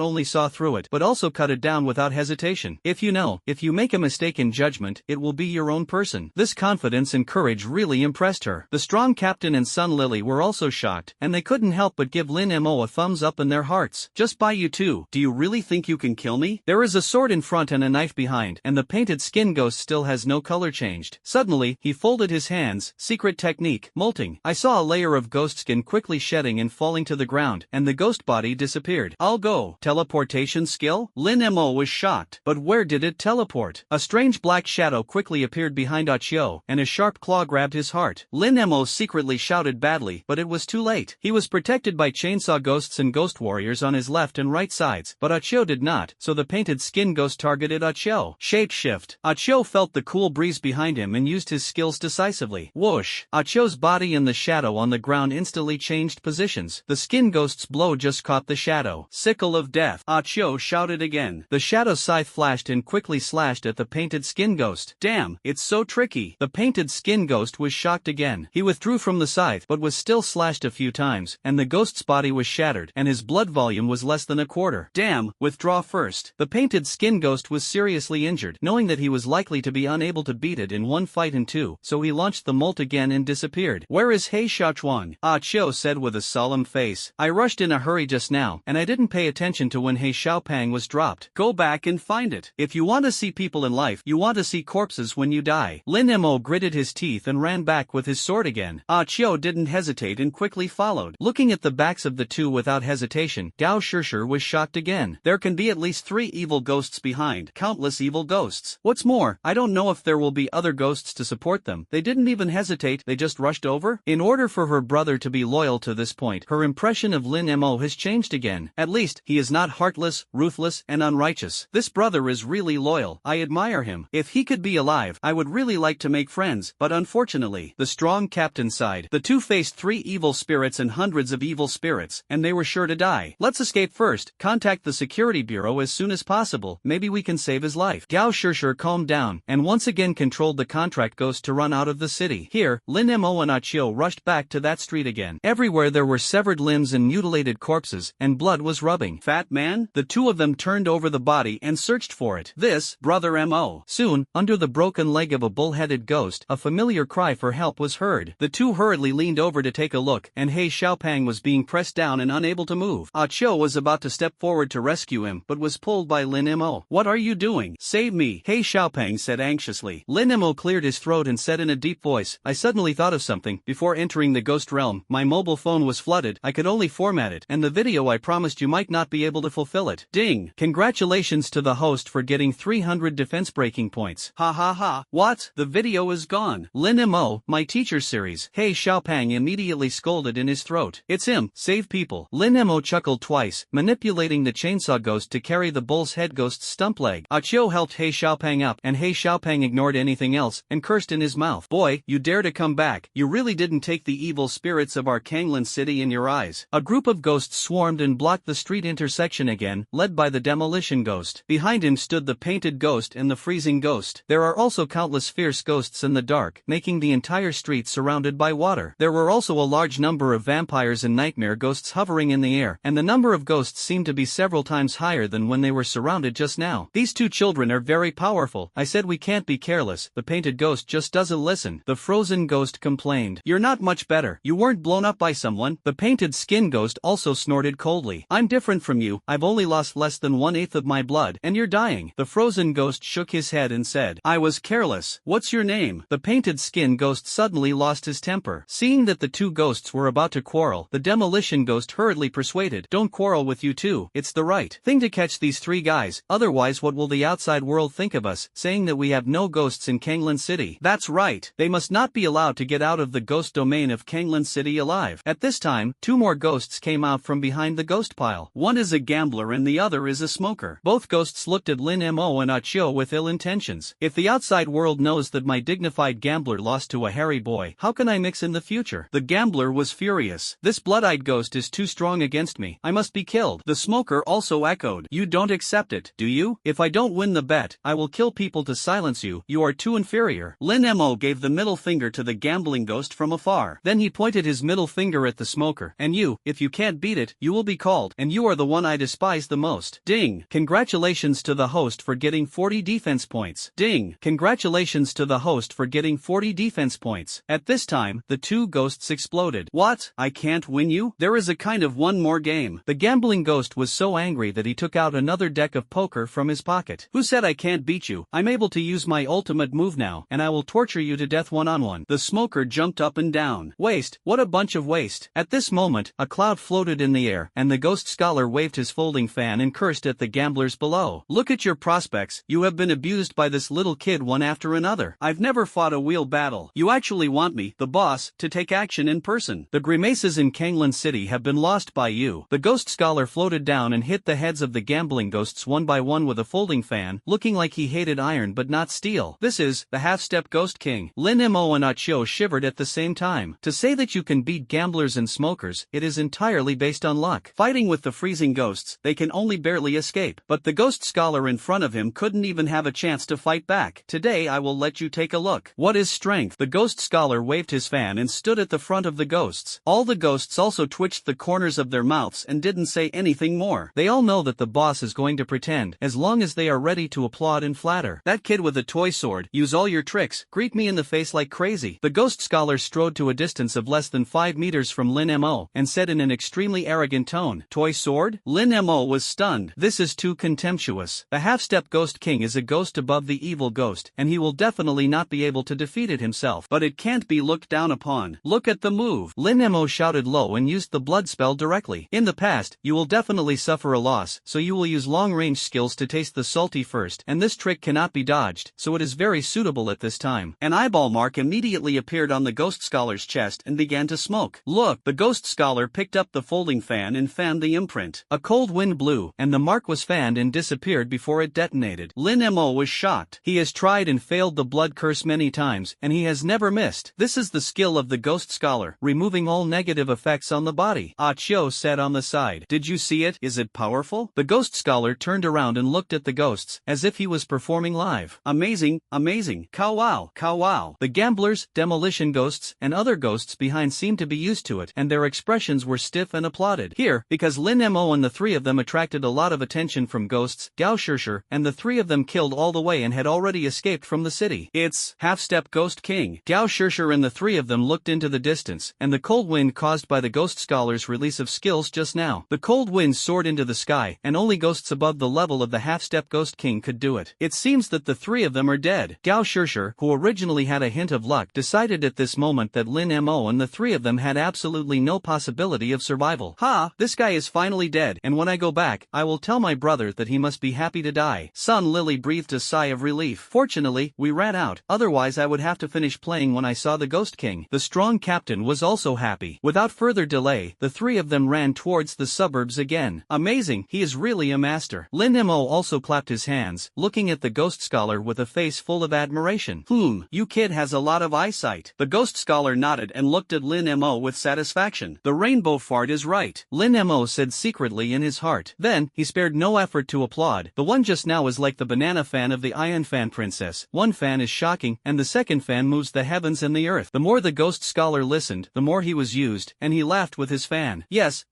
S1: only saw through it, but also cut it down without hesitation. If you make a mistake in judgment, it will be your own person. This confidence and courage really impressed her. The strong captain and Sun Lily were also shocked, and they couldn't help but give Lin Mo a thumbs up in their hearts. Just by you two, do you really think you can kill me? There is a sword in front and a knife behind, and the painted skin ghost still has no color changed. Suddenly, he folded his hands. Secret technique, molting. I saw a layer of ghost skin quickly shedding and falling to the ground, and the ghost body disappeared. I'll go. Teleportation skill? Lin Mo was shocked. But where did it teleport? A strange black shadow quickly appeared behind Achio, and a sharp claw grabbed his heart. Lin Mo secretly shouted badly, but it was too late. He was protected by chainsaw ghosts and ghost warriors on his left and right sides, but Achio did not, so the painted skin ghost targeted Achio. Shapeshift. Achio felt the cool breeze behind him and used his skills decisively. Whoosh! Achio's body and the shadow on the ground instantly changed positions. The skin ghost's blow just caught the shadow. Sickle of death. Achio shouted again. The shadow scythe flashed and quickly slashed at the painted skin ghost. Damn, it's so tricky. The painted skin ghost was shocked again. He withdrew from the scythe but was still slashed a few times, and the ghost's body was shattered, and his blood volume was less than a quarter. Damn, withdraw first. The painted skin ghost was seriously injured, knowing that he was likely to be unable to beat it in one fight in two, so he launched the molt again and disappeared. Where is He Xiaochuang? Achio said with a solemn face. I rushed in a hurry just now, and I didn't pay attention to when He Xiaopang was dropped. Go back and find it. If you want to see people in life, you want to see corpses when you die. Lin Mo gritted his teeth and ran back with his sword again. Achio didn't hesitate and quickly followed. Looking at the backs of the two without hesitation, Gao Shishir was shocked again. There can be at least 3 evil ghosts behind. Countless evil ghosts. What's more, I don't know if there will be other ghosts to support them. They didn't even hesitate, they just rushed over. In order for her brother to be loyal to this point, her impression of Lin Mo has changed again. At least, he is not heartless, ruthless, and unrighteous. This brother is really loyal. I admire him. If he could be alive, I would really like to make friends, but unfortunately, the strong captain sighed. The two faced 3 evil spirits and hundreds of evil spirits, and they were sure to die. Let's escape first, contact the security bureau as soon as possible, maybe we can save his life. Gao Shishir calmed down, and once again controlled the contract ghost to run out of the city. Here, Lin Mo and Achio rushed back to that street again. Everywhere there were severed limbs and mutilated corpses, and blood was rubbing. Fat man? The two of them turned over the body and searched for it. This, brother Mo. Soon, under the broken leg of a bull-headed ghost, a familiar cry for help was heard. The two hurriedly leaned over to take a look, and He Xiaopang was being pressed down and unable to move. Achio was about to step forward to rescue him, but was pulled by Lin Mo. What are you doing? Save me, He Xiaopang said anxiously. Lin Mo cleared his throat and said in a deep voice, I suddenly thought of something. Before entering the ghost realm, my mobile phone was flooded, I could only format it, and the video I promised you might not be able to fulfill it. Ding! Congratulations to the host for getting 300 defense breaking points. Ha ha ha. What? The video is gone. Lin Mo, my teacher series. He Xiaopang immediately scolded in his throat. It's him, save people. Lin Mo chuckled twice, manipulating the chainsaw ghost to carry the bull's head ghost's stump leg. Achio helped He Xiaopang up, and He Xiaopang ignored anything else, and cursed in his mouth. Boy, you dare to come back. You really didn't take the evil spirits of our Kanglan city in your eyes. A group of ghosts swarmed and blocked the street intersection again, led by the demolition ghost. Behind him stood the painted ghost and the freezing ghost. There are also countless fierce ghosts in the dark, making the entire street surrounded by water. There were also a large number of vampires and nightmare ghosts hovering in the air, and the number of ghosts seemed to be several times higher than when they were surrounded just now. These two children are very powerful. I said we can't be careless. The painted ghost just doesn't listen. The frozen ghost complained. You're not much better. You weren't blown up by someone. The painted skin ghost also snorted coldly. I'm different from you. I've only lost less than 1/8 of my blood, and you're dying. The frozen ghost shook his head and said, I was careless. What's your name? The painted skin ghost suddenly lost his temper. Seeing that the two ghosts were about to quarrel, the demolition ghost hurriedly persuaded, don't quarrel with you two. It's the right thing to catch these 3 guys, otherwise what will the outside world think of us, saying that we have no ghosts in Kanglan City. That's right. They must not be allowed to get out of the ghost domain of Kanglan City alive. At this time, 2 more ghosts came out from behind the ghost pile. One is a gambler and the other is a smoker. Both ghosts looked at Lin Mo and Achio with ill intentions. If the outside world knows that my dignified gambler lost to a hairy boy, how can I mix in the future? The gambler was furious. This blood-eyed ghost is too strong against me. I must be killed. The smoker also echoed. You don't accept it, do you? If I don't win the bet, I will kill people to silence you. You are too inferior. Lin Mo gave the middle finger to the gambling ghost from afar. Then he pointed his middle finger at the smoker. And you, if you can't beat it, you will be called, and you are the one I despise the most. Ding! Congratulations to the host for getting 40 defense points. Ding! Congratulations to the host for getting 40 defense points. At this time, the 2 ghosts exploded. What? I can't win you? There is a kind of one more game. The gambling ghost was so angry that he took out another deck of poker from his pocket. Who said I can't beat you? I'm able to use my ultimate move now, and I will torture you to death one-on-one. The smoker jumped up and down. Waste, what a bunch of waste. At this moment, a cloud floated in the air, and the ghost scholar waved his folding fan and cursed at the gamblers below. Look at your prospects. You have been abused by this little kid one after another. I've never fought a wheel battle. You actually want me, the boss, to take action in person. The grimaces in Kanglan City have been lost by you. The ghost scholar floated down and hit the heads of the gambling ghosts one by one with a folding fan, looking like he hated iron but not steel. This is the half-step ghost king. Lin Mo and Achio shivered at the same time. To say that you can beat gamblers and smokers, it is entirely based on luck. Fighting with the freezing ghosts, they can only barely escape. But the ghost scholar in front of him couldn't even have a chance to fight back. Today I will let you take a look. What is strength? The ghost scholar waved his fan and stood at the front of the ghosts. All the ghosts also twitched the corners of their mouths and didn't say anything more. They all know that the boss is going to pretend, as long as they are ready to applaud and flatter. That kid with a toy sword, use all your tricks, greet me in the face like crazy. The ghost scholar strode to a distance of less than 5 meters from Lin Mo, and said in an extremely arrogant tone, toy sword? Lin Mo was stunned. This is too contemptuous. The half-step ghost king is a ghost above the evil ghost, and he will definitely not be able to defeat it himself. But it can't be looked down upon. Look at the move. Lin Mo shouted low and used the blood spell directly. In the past, you will definitely suffer a loss, so you will use long-range skills to taste the salty first, and this trick cannot be dodged, so it is very suitable at this time. An eyeball mark immediately appeared on the ghost scholar's chest and began to smoke. Look, the ghost scholar picked up the folding fan and fanned the imprint. A cold wind blew, and the mark was fanned and disappeared before it detonated. Lin Mo was shocked. He has tried and failed the blood curse many times, and he has never missed. This is the skill of the ghost scholar, removing all negative effects on the body. Ah Cho said on the side. Did you see it? Is it powerful? The ghost scholar turned around and looked at the ghosts, as if he was performing live. Amazing, amazing, cow wow, cow wow. The gamblers, demolition ghosts, and other ghosts behind seemed to be used to it, and their expressions were stiff and applauded. Here, because Lin Mo and the three of them attracted a lot of attention from ghosts, Gao Shishir, and the three of them killed all the way and had already escaped from the city. It's half-step Ghost King. Gao Shishir and the three of them looked into the distance, and the cold wind caused by the ghost scholar's release of skills just now. The cold wind soared into the sky, and only ghosts above the level of the half-step Ghost King could do it. It seems that the three of them are dead. Gao Shishir, who originally had a hint of luck, decided at this moment that Lin Mo and the three of them had absolutely no possibility of survival. Ha! This guy is finally dead, and when I go back, I will tell my brother that he must be happy to die. Sun Lily breathed a sigh of relief. Fortunately, we ran out, otherwise I would have to finish playing when I saw the Ghost King. The strong captain was also happy. Without further delay, the three of them ran towards the suburbs again. Amazing, he is really a master. Lin Mo also clapped his hands, looking at the ghost scholar with a face full of admiration. You kid has a lot of eyesight. The ghost scholar nodded and looked at Lin Mo with satisfaction. The rainbow fart is right, Lin Mo said secretly in his heart. Then, he spared no effort to applaud. The one just now is like the banana fan of the Iron Fan Princess. One fan is shocking, and the second fan moves the heavens and the earth. The more the ghost scholar listened, the more he was used, and he laughed with his fan. Yes,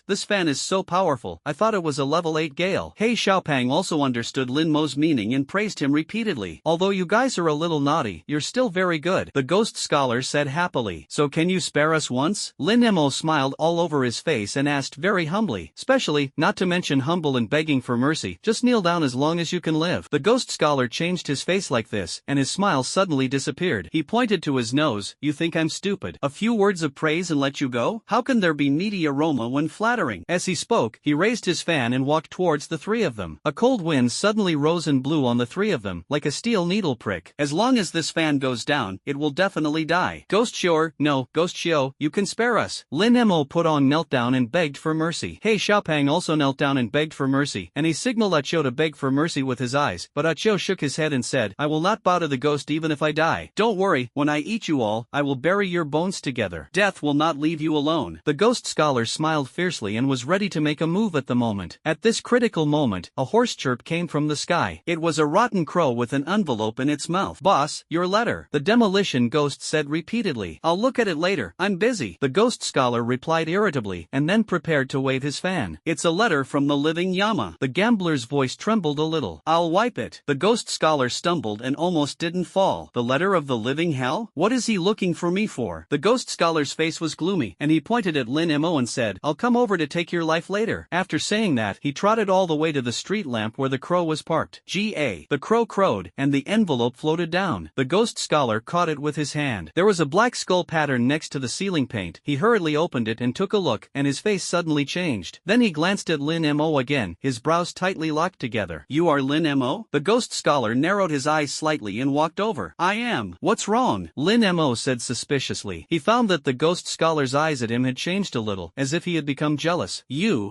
S1: this fan is so powerful, I thought it was a level 8 gale. He Xiaopang also understood Lin Mo's meaning and praised him repeatedly. Although you guys are a little naughty, you're still very good, the ghost scholar said happily. So can you spare us once? Lin Mo smiled all over his face and asked very humbly. Specially, not to mention humble and begging for mercy, just kneel down as long as you can live. The ghost scholar changed his face like this, and his smile suddenly disappeared. He pointed to his nose. You think I'm stupid? A few words of praise and let you go? How can there be meaty aroma when flattering? As he spoke, he raised his fan and walked towards the three of them. A cold wind suddenly rose and blew on the three of them, like a steel needle prick. As long as this fan goes down, it will definitely die. Ghost Shore, no, Ghost Shio, you can spare us. Lin Mo put on knelt down and begged for mercy. He Xiaopang also knelt down and begged for mercy, and he signaled Acho to beg for mercy with his eyes, but Acho shook his head and said, I will not bow to the ghost even if I die. Don't worry, when I eat you all, I will bury your bones together. Death will not leave you alone. The ghost scholar smiled fiercely and was ready to make a move at the moment. At this critical moment, a hoarse chirp came from the sky. It was a rotten crow with an envelope in its mouth. Boss, your letter. The demolition ghost said repeatedly. I'll look at it later, I'm busy. The ghost scholar replied irritably, and then prepared to wave his fan. It's a letter from the living Yama. The gambler's voice trembled a little. I'll wipe it. The ghost scholar stumbled and almost didn't fall. The letter of the living hell? What is he looking for me for? The ghost scholar's face was gloomy, and he pointed at Lin Mo and said, I'll come over to take your life later. After saying that, he trotted all the way to the street lamp where the crow was parked. G.A. The crow crowed, and the envelope floated down. The ghost scholar caught it with his hand. There was a black skull pattern next to the ceiling paint. He hurriedly opened it and took a look, and his face suddenly changed. Then he glanced at Lin Mo again, his brows tightly locked together. You are Lin Mo? The ghost scholar narrowed his eyes slightly and walked over. I am. What's wrong? Lin Mo said suspiciously. He found that the ghost scholar's eyes at him had changed a little, as if he had become jealous.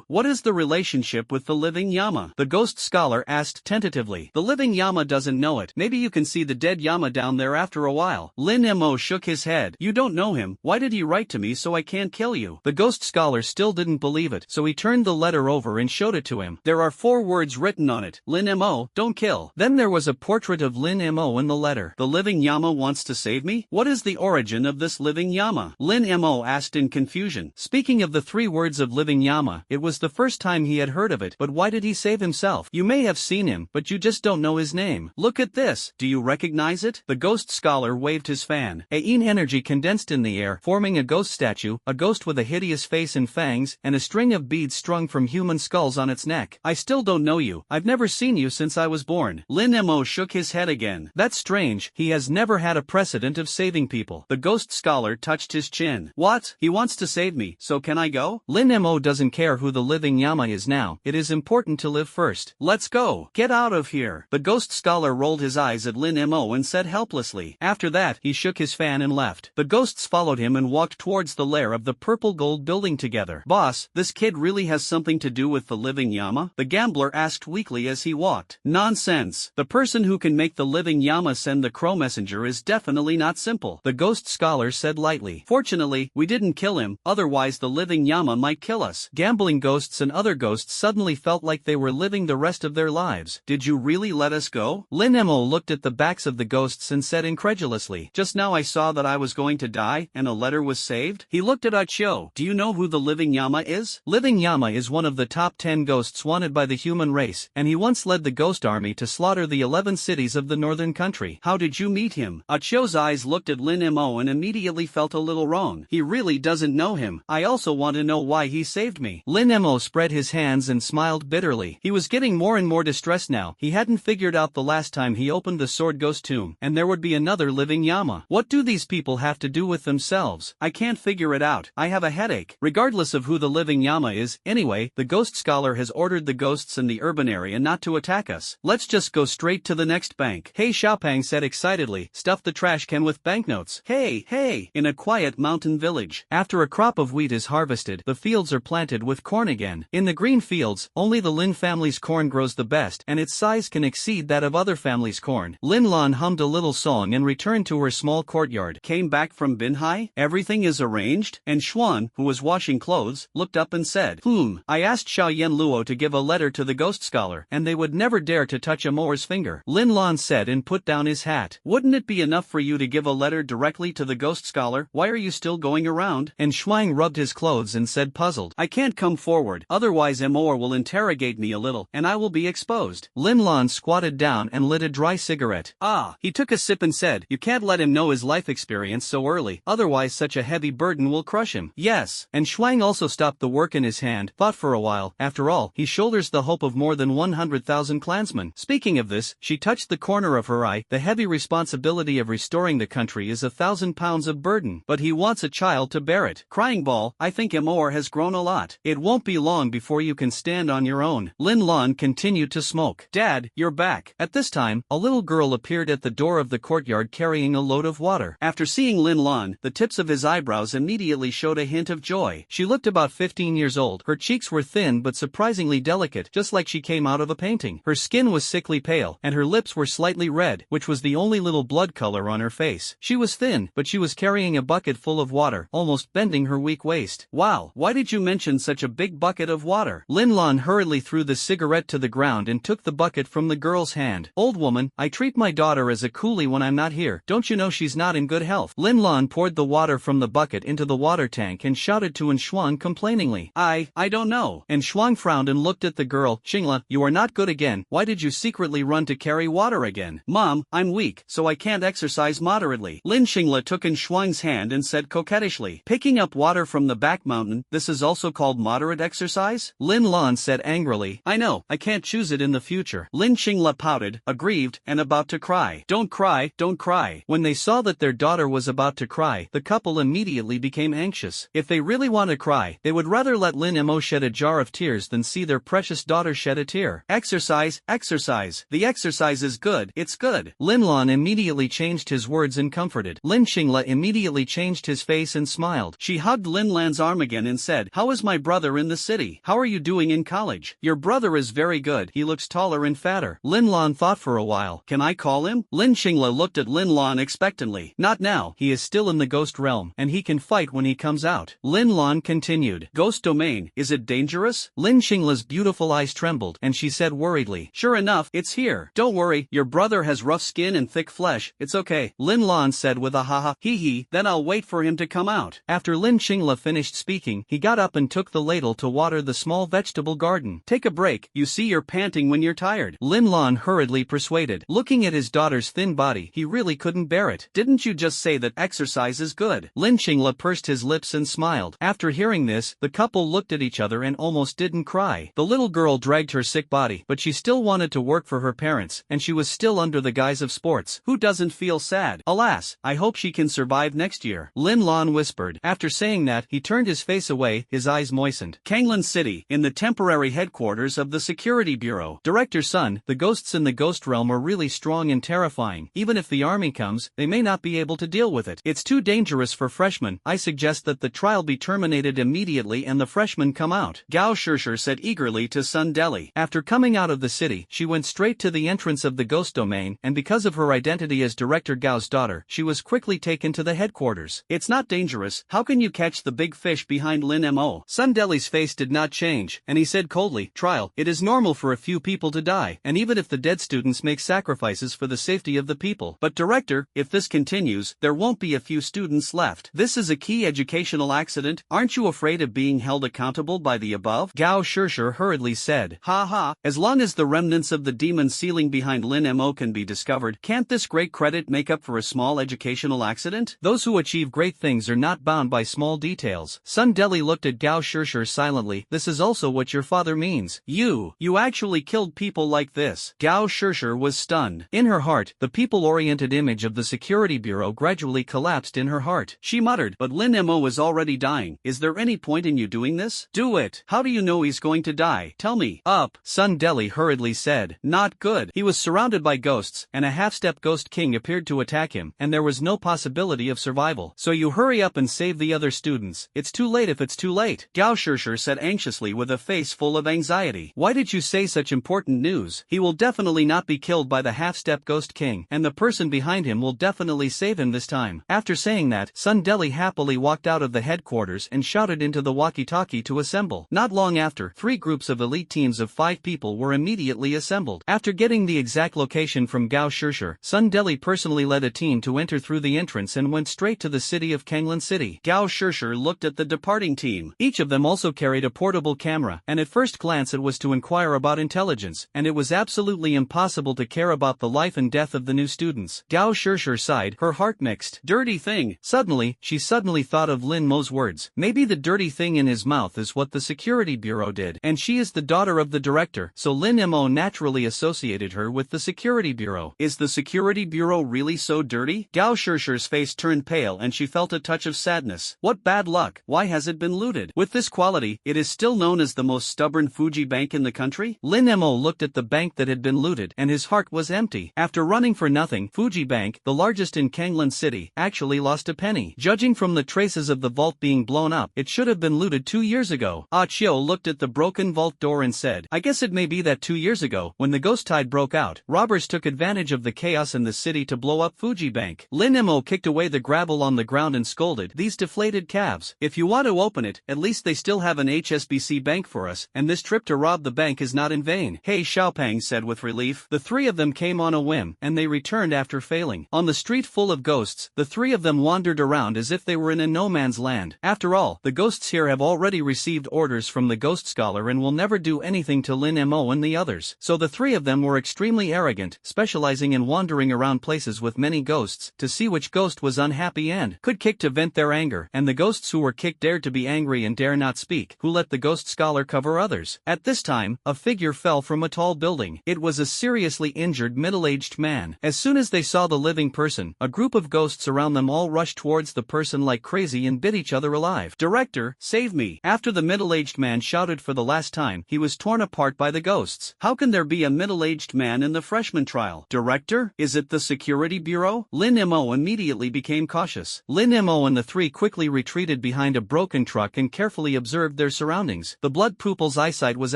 S1: What is the relationship with the living Yama? The ghost scholar asked tentatively. The living Yama doesn't know it. Maybe you can see the dead Yama down there after a while. Lin Mo shook his head. You don't know him. Why did he write to me so I can't kill you? The ghost scholar still didn't believe it, so he turned the letter over and showed it to him. There are 4 words written on it. Lin Mo, don't kill. Then there was a portrait of Lin Mo in the letter. The living Yama wants to save me? What is the origin of this living Yama? Lin Mo asked in confusion. Speaking of the 3 words of living Yama, it was the first time he had heard of it, but why did he save himself? You may have seen him, but you just don't know his name. Look at this. Do you recognize it? The ghost scholar waved his fan. Aeon energy condensed in the air, forming a ghost statue, a ghost with a hideous face and fangs, and a string of beads strung from human skulls on its neck. I still don't know you. I've never seen you since I was born. Lin Mo shook his head again. That's strange. He has never had a precedent of saving people. The ghost scholar touched his chin. What? He wants to save me, so can I go? Lin Mo doesn't care who the living Yama is now. It is important to live first. Let's go. Get out of here. The ghost scholar rolled his eyes at Lin Mo and said helplessly. After that, he shook his fan and left. The ghosts followed him and walked towards the lair of the purple gold building together. Boss, this kid really has something to do with the living Yama? The gambler asked weakly as he walked. Nonsense. Yes, the person who can make the living Yama send the crow messenger is definitely not simple, the ghost scholar said lightly. Fortunately, we didn't kill him, otherwise the living Yama might kill us. Gambling ghosts and other ghosts suddenly felt like they were living the rest of their lives. Did you really let us go? Lin Mo looked at the backs of the ghosts and said incredulously. Just now I saw that I was going to die, and a letter was saved? He looked at Achio. Do you know who the living Yama is? Living Yama is one of the top 10 ghosts wanted by the human race, and he once led the ghost army to slaughter the 11 cities of the northern country. How did you meet him? Achio's eyes looked at Lin Mo and immediately felt a little wrong. He really doesn't know him. I also want to know why he saved me. Lin Mo spread his hands and smiled bitterly. He was getting more and more distressed now. He hadn't figured out the last time he opened the sword ghost tomb, and there would be another living Yama. What do these people have to do with themselves? I can't figure it out. I have a headache. Regardless of who the living Yama is, anyway, the ghost scholar has ordered the ghosts in the urban area not to attack us. Let's just go straight to the next bank. Hey, Xiaopang said excitedly, stuff the trash can with banknotes. Hey, hey! In a quiet mountain village. After a crop of wheat is harvested, the fields are planted with corn again. In the green fields, only the Lin family's corn grows the best, and its size can exceed that of other families' corn. Lin Lan hummed a little song and returned to her small courtyard. Came back from Binhai? Everything is arranged? And Xuan, who was washing clothes, looked up and said, I asked Xiao Yen Luo to give a letter to the ghost scholar, and they would never dare to touch Amor's finger. Lin Lan said and put down his hat. Wouldn't it be enough for you to give a letter directly to the ghost scholar? Why are you still going around? And Shuang rubbed his clothes and said puzzled, I can't come forward, otherwise Amor will interrogate me a little, and I will be exposed. Lin Lan squatted down and lit a dry cigarette. He took a sip and said, you can't let him know his life experience so early, otherwise such a heavy burden will crush him. Yes. And Shuang also stopped the work in his hand, thought for a while. After all, he shoulders the hope of more than 100,000 clansmen. Speaking of this, she touched the corner of her eye. The heavy responsibility of restoring the country is 1,000 pounds of burden, but he wants a child to bear it. Crying ball, I think Amor has grown a lot. It won't be long before you can stand on your own. Lin Lan continued to smoke. Dad, you're back. At this time, a little girl appeared at the door of the courtyard carrying a load of water. After seeing Lin Lan, the tips of his eyebrows immediately showed a hint of joy. She looked about 15 years old. Her cheeks were thin but surprisingly delicate, just like she came out of a painting. Her skin was sickly pale, and her lips were slightly red, which was the only little blood color on her face. She was thin, but she was carrying a bucket full of water, almost bending her weak waist. Wow, why did you mention such a big bucket of water? Lin Lan hurriedly threw the cigarette to the ground and took the bucket from the girl's hand. Old woman, I treat my daughter as a coolie when I'm not here. Don't you know she's not in good health? Lin Lan poured the water from the bucket into the water tank and shouted to Shuang complainingly. I don't know. And Shuang frowned and looked at the girl. Xingla, you are not good again. Why did you secretly run to carry water again? Mom, I'm weak, so I can't exercise moderately. Lin Xingla took Shuang's hand and said coquettishly, picking up water from the back mountain, this is also called moderate exercise? Lin Lan said angrily, I know, I can't choose it in the future. Lin Xingla pouted, aggrieved, and about to cry. Don't cry, don't cry. When they saw that their daughter was about to cry, the couple immediately became anxious. If they really want to cry, they would rather let Lin Mo shed a jar of tears than see their precious daughter shed a tear. Exercise, exercise. The exercise is good, it's good. Lin Lan immediately changed his words and comforted. Lin Xingla immediately changed his face and smiled. She hugged Lin Lan's arm again and said, how is my brother in the city? How are you doing in college? Your brother is very good, he looks taller and fatter. Lin Lan thought for a while. Can I call him? Lin Xingla looked at Lin Lan expectantly. Not now, he is still in the ghost realm, and he can fight when he comes out. Lin Lan continued. Ghost domain, is it dangerous? Lin Xingla's beautiful eyes trembled, and she said worriedly, sure enough, it's here. Don't worry, your brother has rough skin and thick flesh, it's okay. Lin Lan said with a haha, hee, then I'll wait for him to come out. After Lin Xingla finished speaking, he got up and took the ladle to water the small vegetable garden. Take a break, you see you're panting when you're tired. Lin Lan hurriedly persuaded. Looking at his daughter's thin body, he really couldn't bear it. Didn't you just say that exercise is good? Lin Xingla pursed his lips and smiled. After hearing this, the couple looked at each other and almost didn't cry. The little girl dragged her sick body, but she still wanted to work for her parents, and she was still under the guise of sports. Who doesn't feel sad? Alas, I hope she can survive next year. Lin Lan whispered. After saying that, he turned his face away, his eyes moistened. Kanglan City, in the temporary headquarters of the Security Bureau. Director Sun, the ghosts in the ghost realm are really strong and terrifying. Even if the army comes, they may not be able to deal with it. It's too dangerous for freshmen. I suggest that the trial be terminated immediately and the freshmen come out. Gao Shishir said eagerly to Sun Deli. After coming out of the city, she went straight to the entrance of the ghost domain, and because of her identity as Director Gao's daughter, she was quickly taken to the headquarters. It's not dangerous. How can you catch the big fish behind Lin Mo? Sun Deli's face did not change, and he said coldly, trial. It is normal for a few people to die, and even if the dead students make sacrifices for the safety of the people. But Director, if this continues, there won't be a few students left. This is a key educational accident. Aren't you afraid of being held accountable by the above? Gao Shishir hurriedly said. Ha ha, as long as the remnants of the demon ceiling behind Lin Mo can be discovered, can't this great credit make up for a small educational accident? Those who achieve great things are not bound by small details. Sun Deli looked at Gao Shishir silently. This is also what your father means. You actually killed people like this. Gao Shishir was stunned. In her heart, the people-oriented image of the security bureau gradually collapsed in her heart. She muttered, but Lin Mo is already dying. Is there any point in you doing this? Do it. How do you know he's going to die? Tell me. Up. Sun Deli hurriedly said. Not good. He was surrounded by ghosts, and a half-step ghost king appeared to attack him, and there was no possibility of survival. So you hurry up and save the other students. It's too late if it's too late. Gao Shishir said anxiously with a face full of anxiety. Why did you say such important news? He will definitely not be killed by the half-step ghost king, and the person behind him will definitely save him this time. After saying that, Sun Deli happily walked out of the headquarters and shouted into the walkie-talkie to assemble. Not long after, 3 groups of elite teams of 5 people were immediately assembled. After getting the exact location from Gao Shishir, Sun Deli personally led a team to enter through the entrance and went straight to the city of Kanglan City. Gao Shishir looked at the departing team. Each of them also carried a portable camera, and at first glance it was to inquire about intelligence, and it was absolutely impossible to care about the life and death of the new students. Gao Shishir sighed, her heart mixed. Dirty thing. Suddenly, she thought of Lin Mo's words. Maybe the dirty thing in his mouth is what the security bureau did, and she is the daughter of the director, so Lin Mo naturally associated her with the security bureau. Is the security bureau really so dirty? Gao Shishir's face turned pale and she felt a touch of sadness. What bad luck. Why has it been looted? With this quality, it is still known as the most stubborn Fuji bank in the country? Lin Mo looked at the bank that had been looted, and his heart was empty. After running for nothing, Fuji Bank, the largest in Kanglan City, actually lost a penny. Judging from the traces of the vault being blown up, it should have been looted 2 years ago. Ah Chiu looked at the broken vault door and said, I guess it may be that 2 years ago, when the ghost tide broke out, robbers took advantage of the chaos in the city to blow up Fuji Bank. Lin Mo kicked away the gravel on the ground and scolded, these deflated calves. If you want to open it, at least they still have an HSBC bank for us, and this trip to rob the bank is not in vain. Hey Xiaopeng said with relief. The 3 of them came on a whim, and they returned after failing. On the street full of ghosts, the 3 of them wandered around as if they were in a no-man's land. After all, the ghosts here have already received orders from the ghost scholar and will never do anything to Lin Mo and the others. So the 3 of them were extremely arrogant, specializing in wandering around places with many ghosts, to see which ghost was unhappy and could kick to vent their anger, and the ghosts who were kicked dared to be angry and dare not speak, who let the ghost scholar cover others. At this time, a figure fell from a tall building. It was a seriously injured middle-aged man. As soon as they saw the living person, a group of ghosts around them all rushed towards the person like crazy and bit each other alive. Director, save me. After the middle-aged man shouted for the last time, he was torn apart by the ghosts. How can there be a middle-aged man in the freshman trial? Director, is it the security bureau? Lin Mo immediately became cautious. Lin Mo and the 3 quickly retreated behind a broken truck and carefully observed their surroundings. The blood pupil's eyesight was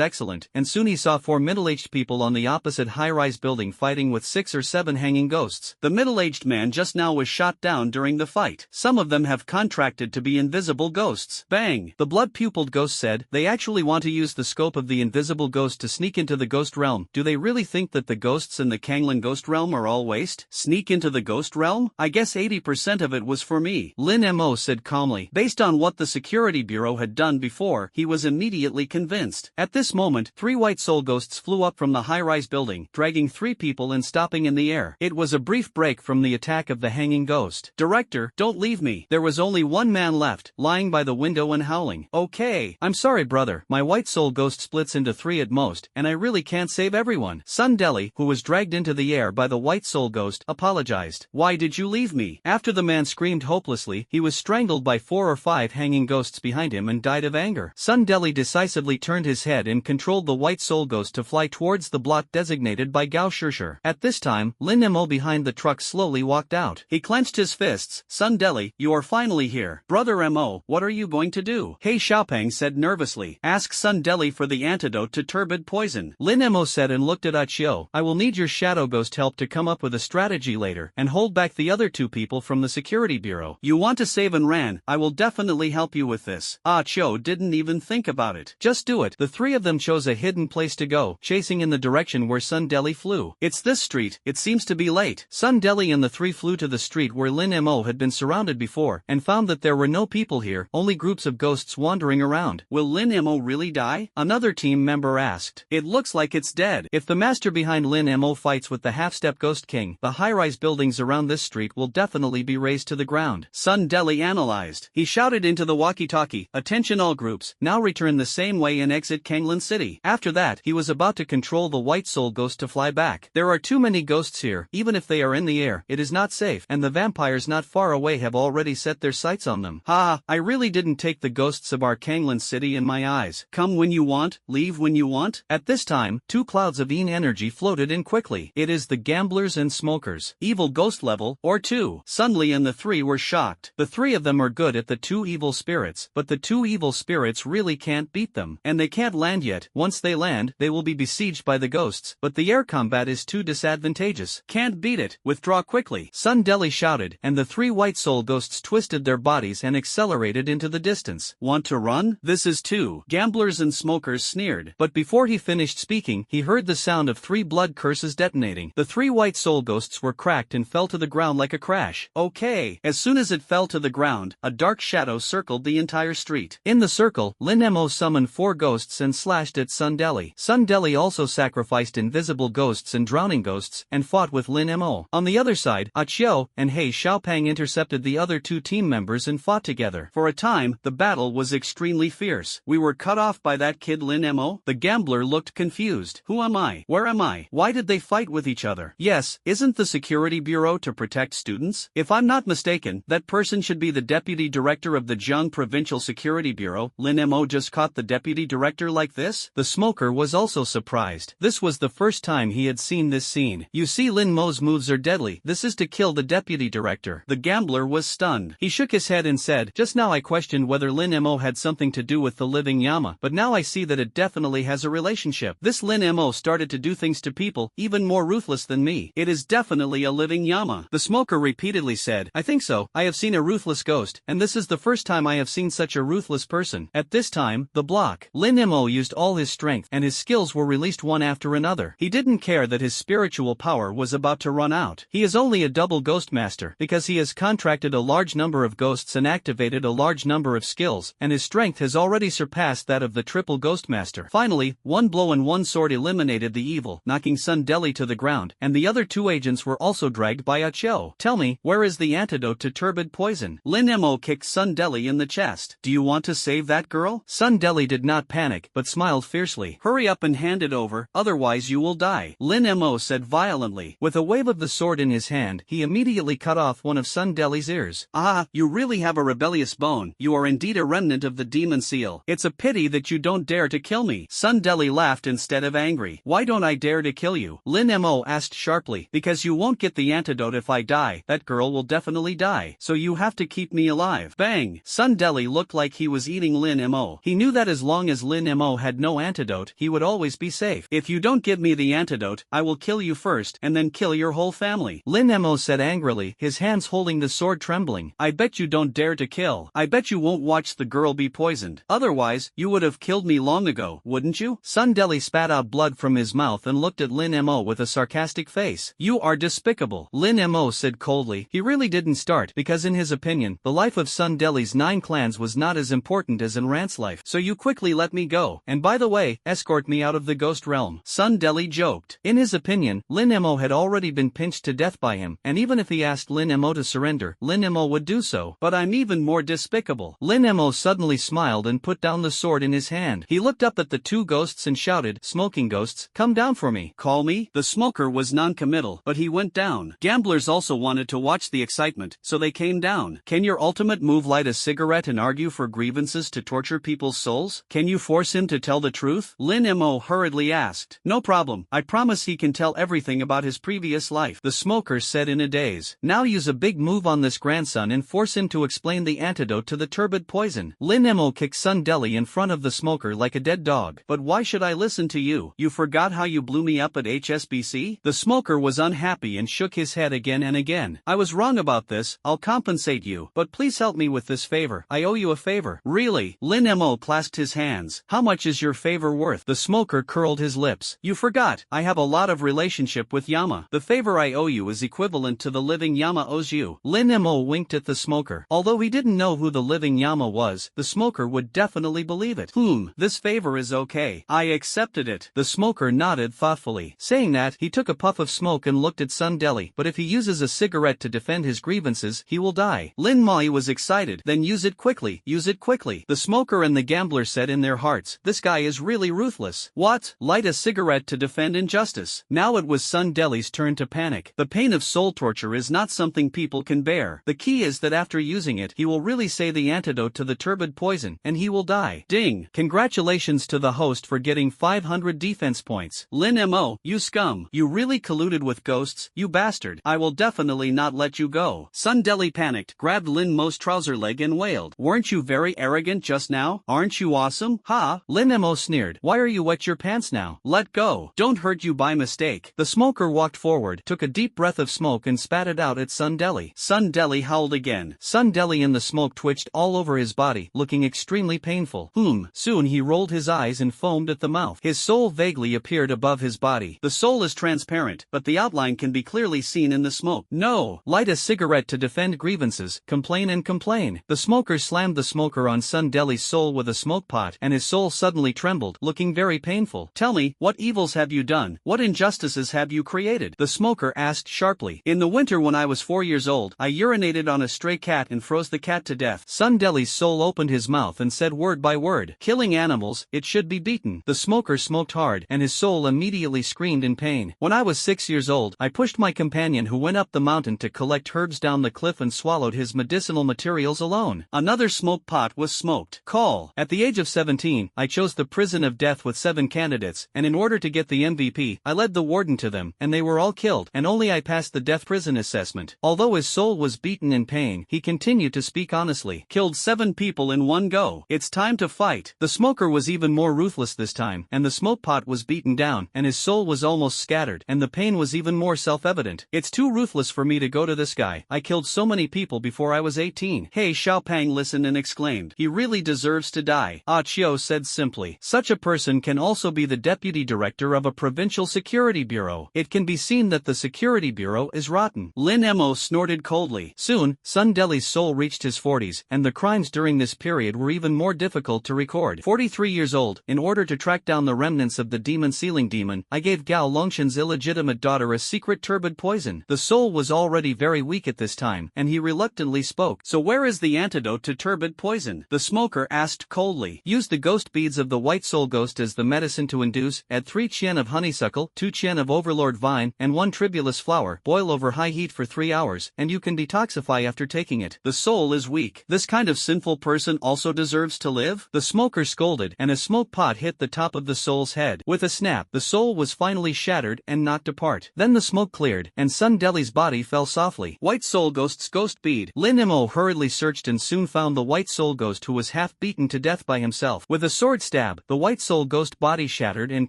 S1: excellent, and soon he saw 4 middle-aged people on the opposite high-rise building fighting with 6 or 7 hanging ghosts. The middle-aged man just now was shot down during the fight. Some of them have contracted to be invisible ghosts. Bang! The blood-pupiled ghost said, they actually want to use the scope of the invisible ghost to sneak into the ghost realm. Do they really think that the ghosts in the Kanglan ghost realm are all waste? Sneak into the ghost realm? I guess 80% of it was for me. Lin Mo said calmly. Based on what the security bureau had done before, he was immediately convinced. At this moment, 3 white soul ghosts flew up from the high-rise building, dragging 3 people and stopping in the air. It was a brief break from the attack of the hanging ghost. Director, don't leave me. There was only 1 man left, lying by the window and howling. Okay. I'm sorry brother, my white soul ghost splits into 3 at most, and I really can't save everyone. Sun Deli, who was dragged into the air by the white soul ghost, apologized. Why did you leave me? After the man screamed hopelessly, he was strangled by 4 or 5 hanging ghosts behind him and died of anger. Sun Deli decisively turned his head and controlled the white soul ghost to fly towards the blot designated by Gao Shishir. At this time, Lin Mo behind the truck slowly walked out. He clenched his fists. Sun Deli, you are finally here. Brother Mo, what are you going to do? Hey Xiaopeng said nervously. Ask Sun Deli for the antidote to turbid poison. Lin Mo said and looked at said Achio. I will need your shadow ghost help to come up with a strategy later and hold back the other two people from the security bureau. You want to save Anran? I will definitely help you with this. Achio didn't even think about it. Just do it. The three of them chose a hidden place to go, chasing in the direction where Sundeli flew. It's this street. It seems to be late. Sundeli and the three flew to the street where Lin Mo had been surrounded before and found that there were no people here, only groups of ghosts wandering around. Will Lin Mo really die? Another team member asked. It looks like it's dead. If the master behind Lin Mo fights with the half-step Ghost King, the high-rise buildings around this street will definitely be razed to the ground. Sundeli analyzed. He shouted into the walkie-talkie, "Attention all groups, now return the same way and exit Kanglan City." After that, he was about to control the White Soul Ghost to fly back. There are too many ghosts here. Even if they are in the air, it is not safe, and the vampires not far away have already set their sights on them. Ha! I really didn't take the ghosts of our Kanglan City in my eyes. Come when you want, leave when you want. At this time, two clouds of Een energy floated in quickly. It is the gamblers and smokers. Evil ghost level, or 2. Sunli and the three were shocked. The three of them are good at the two evil spirits, but the two evil spirits really can't beat them, and they can't land yet. Once they land, they will be besieged by the ghosts, but the air combat is too disadvantageous. Can't beat it. Withdraw quickly. Sundeli shouted, and the three White Soul Ghosts twisted their bodies and accelerated into the distance. Want to run? This is 2. Gamblers and smokers sneered, but before he finished speaking, he heard the sound of 3 blood curses detonating. The 3 White Soul Ghosts were cracked and fell to the ground like a crash. Okay. As soon as it fell to the ground, a dark shadow circled the entire street. In the circle, Lin Mo summoned 4 ghosts and slashed at Sundeli. Sundeli also sacrificed invisible ghosts and drowning ghosts and fought with Lin Mo. On the other side, Achio and He Xiaopang intercepted the other 2 team members and fought together. For a time, the battle was extremely fierce. We were cut off by that kid Lin Mo? The gambler looked confused. Who am I? Where am I? Why did they fight with each other? Yes, isn't the security bureau to protect students? If I'm not mistaken, that person should be the deputy director of the Jiang Provincial Security Bureau. Lin Mo just caught the deputy director like this? The smoker was also surprised. This was the first time he had seen this scene. You see, Lin Mo's moves are deadly. This is to kill the deputy director. The gambler was stunned. He shook his head and said, just now I questioned whether Lin Mo had something to do with the living Yama, but now I see that it definitely has a relationship. This Lin Mo started to do things to people, even more ruthless than me. It is definitely a living Yama. The smoker repeatedly said, I think so. I have seen a ruthless ghost, and this is the first time I have seen such a ruthless person. At this time, the block. Lin Mo used all his strength, and his skills were released one after another. He didn't care that his spiritual power was about to run out. He is only a double ghost master, because he has contracted a large number of ghosts and activated a large number of skills, and his strength has already surpassed that of the triple ghost master. Finally, one blow and one sword eliminated the evil, knocking Sundeli to the ground, and the other 2 agents were also dragged by Achio. Tell me, where is the antidote to turbid poison? Lin Mo kicked Sundeli in the chest. Do you want to save that girl? Sundeli did not panic, but smiled fiercely. Hurry up and hand it over, otherwise you will die. Lin Mo said violently. With a wave of the sword in his hand, he immediately cut off one of Sundeli's ears. Ah, you really have a rebellious bone. You are indeed a remnant of the demon seal. It's a pity that you don't dare to kill me. Sundeli laughed instead of angry. Why don't I dare to kill you? Lin Mo asked sharply. Because you won't get the antidote if I die. That girl will definitely die. So you have to keep me alive. Bang! Sundeli looked like he was eating Lin Mo. He knew that as long as Lin Mo had no antidote, he would always be safe. If you don't give me the antidote, I will kill you first and then kill your whole family. Lin Mo said angrily, his hands holding the sword trembling. I bet you don't dare to kill. I bet you won't watch the girl be poisoned. Otherwise, you would have killed me long ago, wouldn't you? Sundeli spat out blood from his mouth and looked at Lin Mo with a sarcastic face. You are despicable. Lin Mo said coldly. He really didn't start because in his opinion, the life of Sundeli's 9 clans was not as important as Enrant's life. So you quickly let me go. And by the way, escort me out of the ghost realm. Sundeli joked. In his opinion, Lin Mo had already been pinched to death by him, and even if he asked Lin Mo to surrender, Lin Mo would do so. But I'm even more despicable. Lin Mo suddenly smiled and put down the sword in his hand. He looked up at the 2 ghosts and shouted, smoking ghosts, come down for me. Call me? The smoker was non-committal, but he went down. Gamblers also wanted to watch the excitement, so they came down. Can your ultimate move light a cigarette and argue for grievances to torture people's souls? Can you force him to tell the truth? Lin Mo hurriedly asked. No problem. I promise he can tell everything about his previous life, the smoker said in a daze. Now use a big move on this grandson and force him to explain the antidote to the turbid poison. Lin Mo kicked Sundeli in front of the smoker like a dead dog. But why should I listen to you? You forgot how you blew me up at HSBC? The smoker was unhappy and shook his head again and again. I was wrong about this, I'll compensate you, but please help me with this favor. I owe you a favor. Really? Lin Mo clasped his hands. How much is your favor worth? The smoker curled his lips. You forgot, I have a lot of relationship with Yama. The favor I owe you is equivalent to the living Yama owes you. Lin Mo winked at the smoker. Although he didn't know who the living Yama was, the smoker would definitely believe it. This favor is okay. I accepted it. The smoker nodded thoughtfully. Saying that, he took a puff of smoke and looked at Sun Deli. But if he uses a cigarette to defend his grievances, he will die. Lin Mai was excited. Then use it quickly. Use it quickly. The smoker and the gambler said in their hearts, this guy is really ruthless. What? Light a cigarette to defend injustice. Now it was Sun Deli's turn to panic. The pain of soul torture is not something people can bear. The key is that after using it, he will really say the antidote to the turbid poison, and he will die. Ding! Congratulations to the host for getting 500 defense points. Lin Mo, you scum. You really colluded with ghosts, you bastard. I will definitely not let you go. Sun Deli panicked, grabbed Lin Mo's trouser leg and wailed. Weren't you very arrogant just now? Aren't you awesome? Ha! Lin Mo sneered. Why are you wet your pants now? Let go. Don't hurt you by mistake. The smoker walked forward, took a deep breath of smoke and spat it out at Sun Deli. Sun Deli howled again. Sun Deli in the smoke twitched all over his body, looking extremely painful. Soon he rolled his eyes and foamed at the mouth. His soul vaguely appeared above his body. The soul is transparent, but the outline can be clearly seen in the smoke. No! Light a cigarette to defend grievances, complain and complain. The smoker slammed the smoker on Sun Deli's soul with a smoke pot, and his soul suddenly trembled, looking very painful. Tell me, what evils have you done? What injustices have you created? The smoker asked sharply. In the winter when I was 4 years old, I urinated on a stray cat and froze the cat to death. Sun Deli's soul opened his mouth and said word by word, killing animals, it should be beaten. The smoker smoked hard, and his soul immediately screamed in pain. When I was 6 years old, I pushed my companion who went up the mountain to collect herbs down the cliff and swallowed his medicinal materials alone. Another smoke pot was smoked. Call. At the age of 17, I chose the prison of death with 7 candidates, and in order to get the MVP, I led the warden to them, and they were all killed, and only I passed the death prison assessment. Although his soul was beaten in pain, he continued to speak honestly. Killed 7 people in one go. It's time to fight. The smoker was even more ruthless this time, and the smoke pot was beaten down, and his soul was almost scattered, and the pain was even more self-evident. It's too ruthless for me to go to this guy. I killed so many people before I was 18. Hey Xiaopang listened and exclaimed, he really deserves to die. Ah Chiu said simply, such a person can also be the deputy director of a provincial security bureau. It can be seen that the security bureau is rotten. Lin Mo snorted coldly. Soon, Sun Deli's soul reached his 40s, and the crimes during this period were even more difficult to record. 43 years old, in order to track down the remnants of the demon sealing demon, I gave Gao Longshan's illegitimate daughter a secret turbid poison. The soul was already very weak at this time, and he reluctantly spoke. So where is the antidote to turbid poison? The smoker asked coldly. Use the ghost beads of the white soul ghost as the medicine to induce, add 3 qian of honeysuckle, 2 qian of overlord vine, and 1 tribulus flower, boil over high heat for 3 hours, and you can detoxify after taking it. The soul is weak. This kind of sinful person also deserves to live? The smoker scolded, and a smoke pot hit the top of the soul's head. With a snap, the soul was finally shattered and knocked apart. Then the smoke cleared, and Sun Deli's body fell softly. White soul ghost's ghost bead. Lin Mo hurriedly searched and soon found the white soul ghost who was half beaten to death by himself. With a sword stab, the white soul ghost body shattered and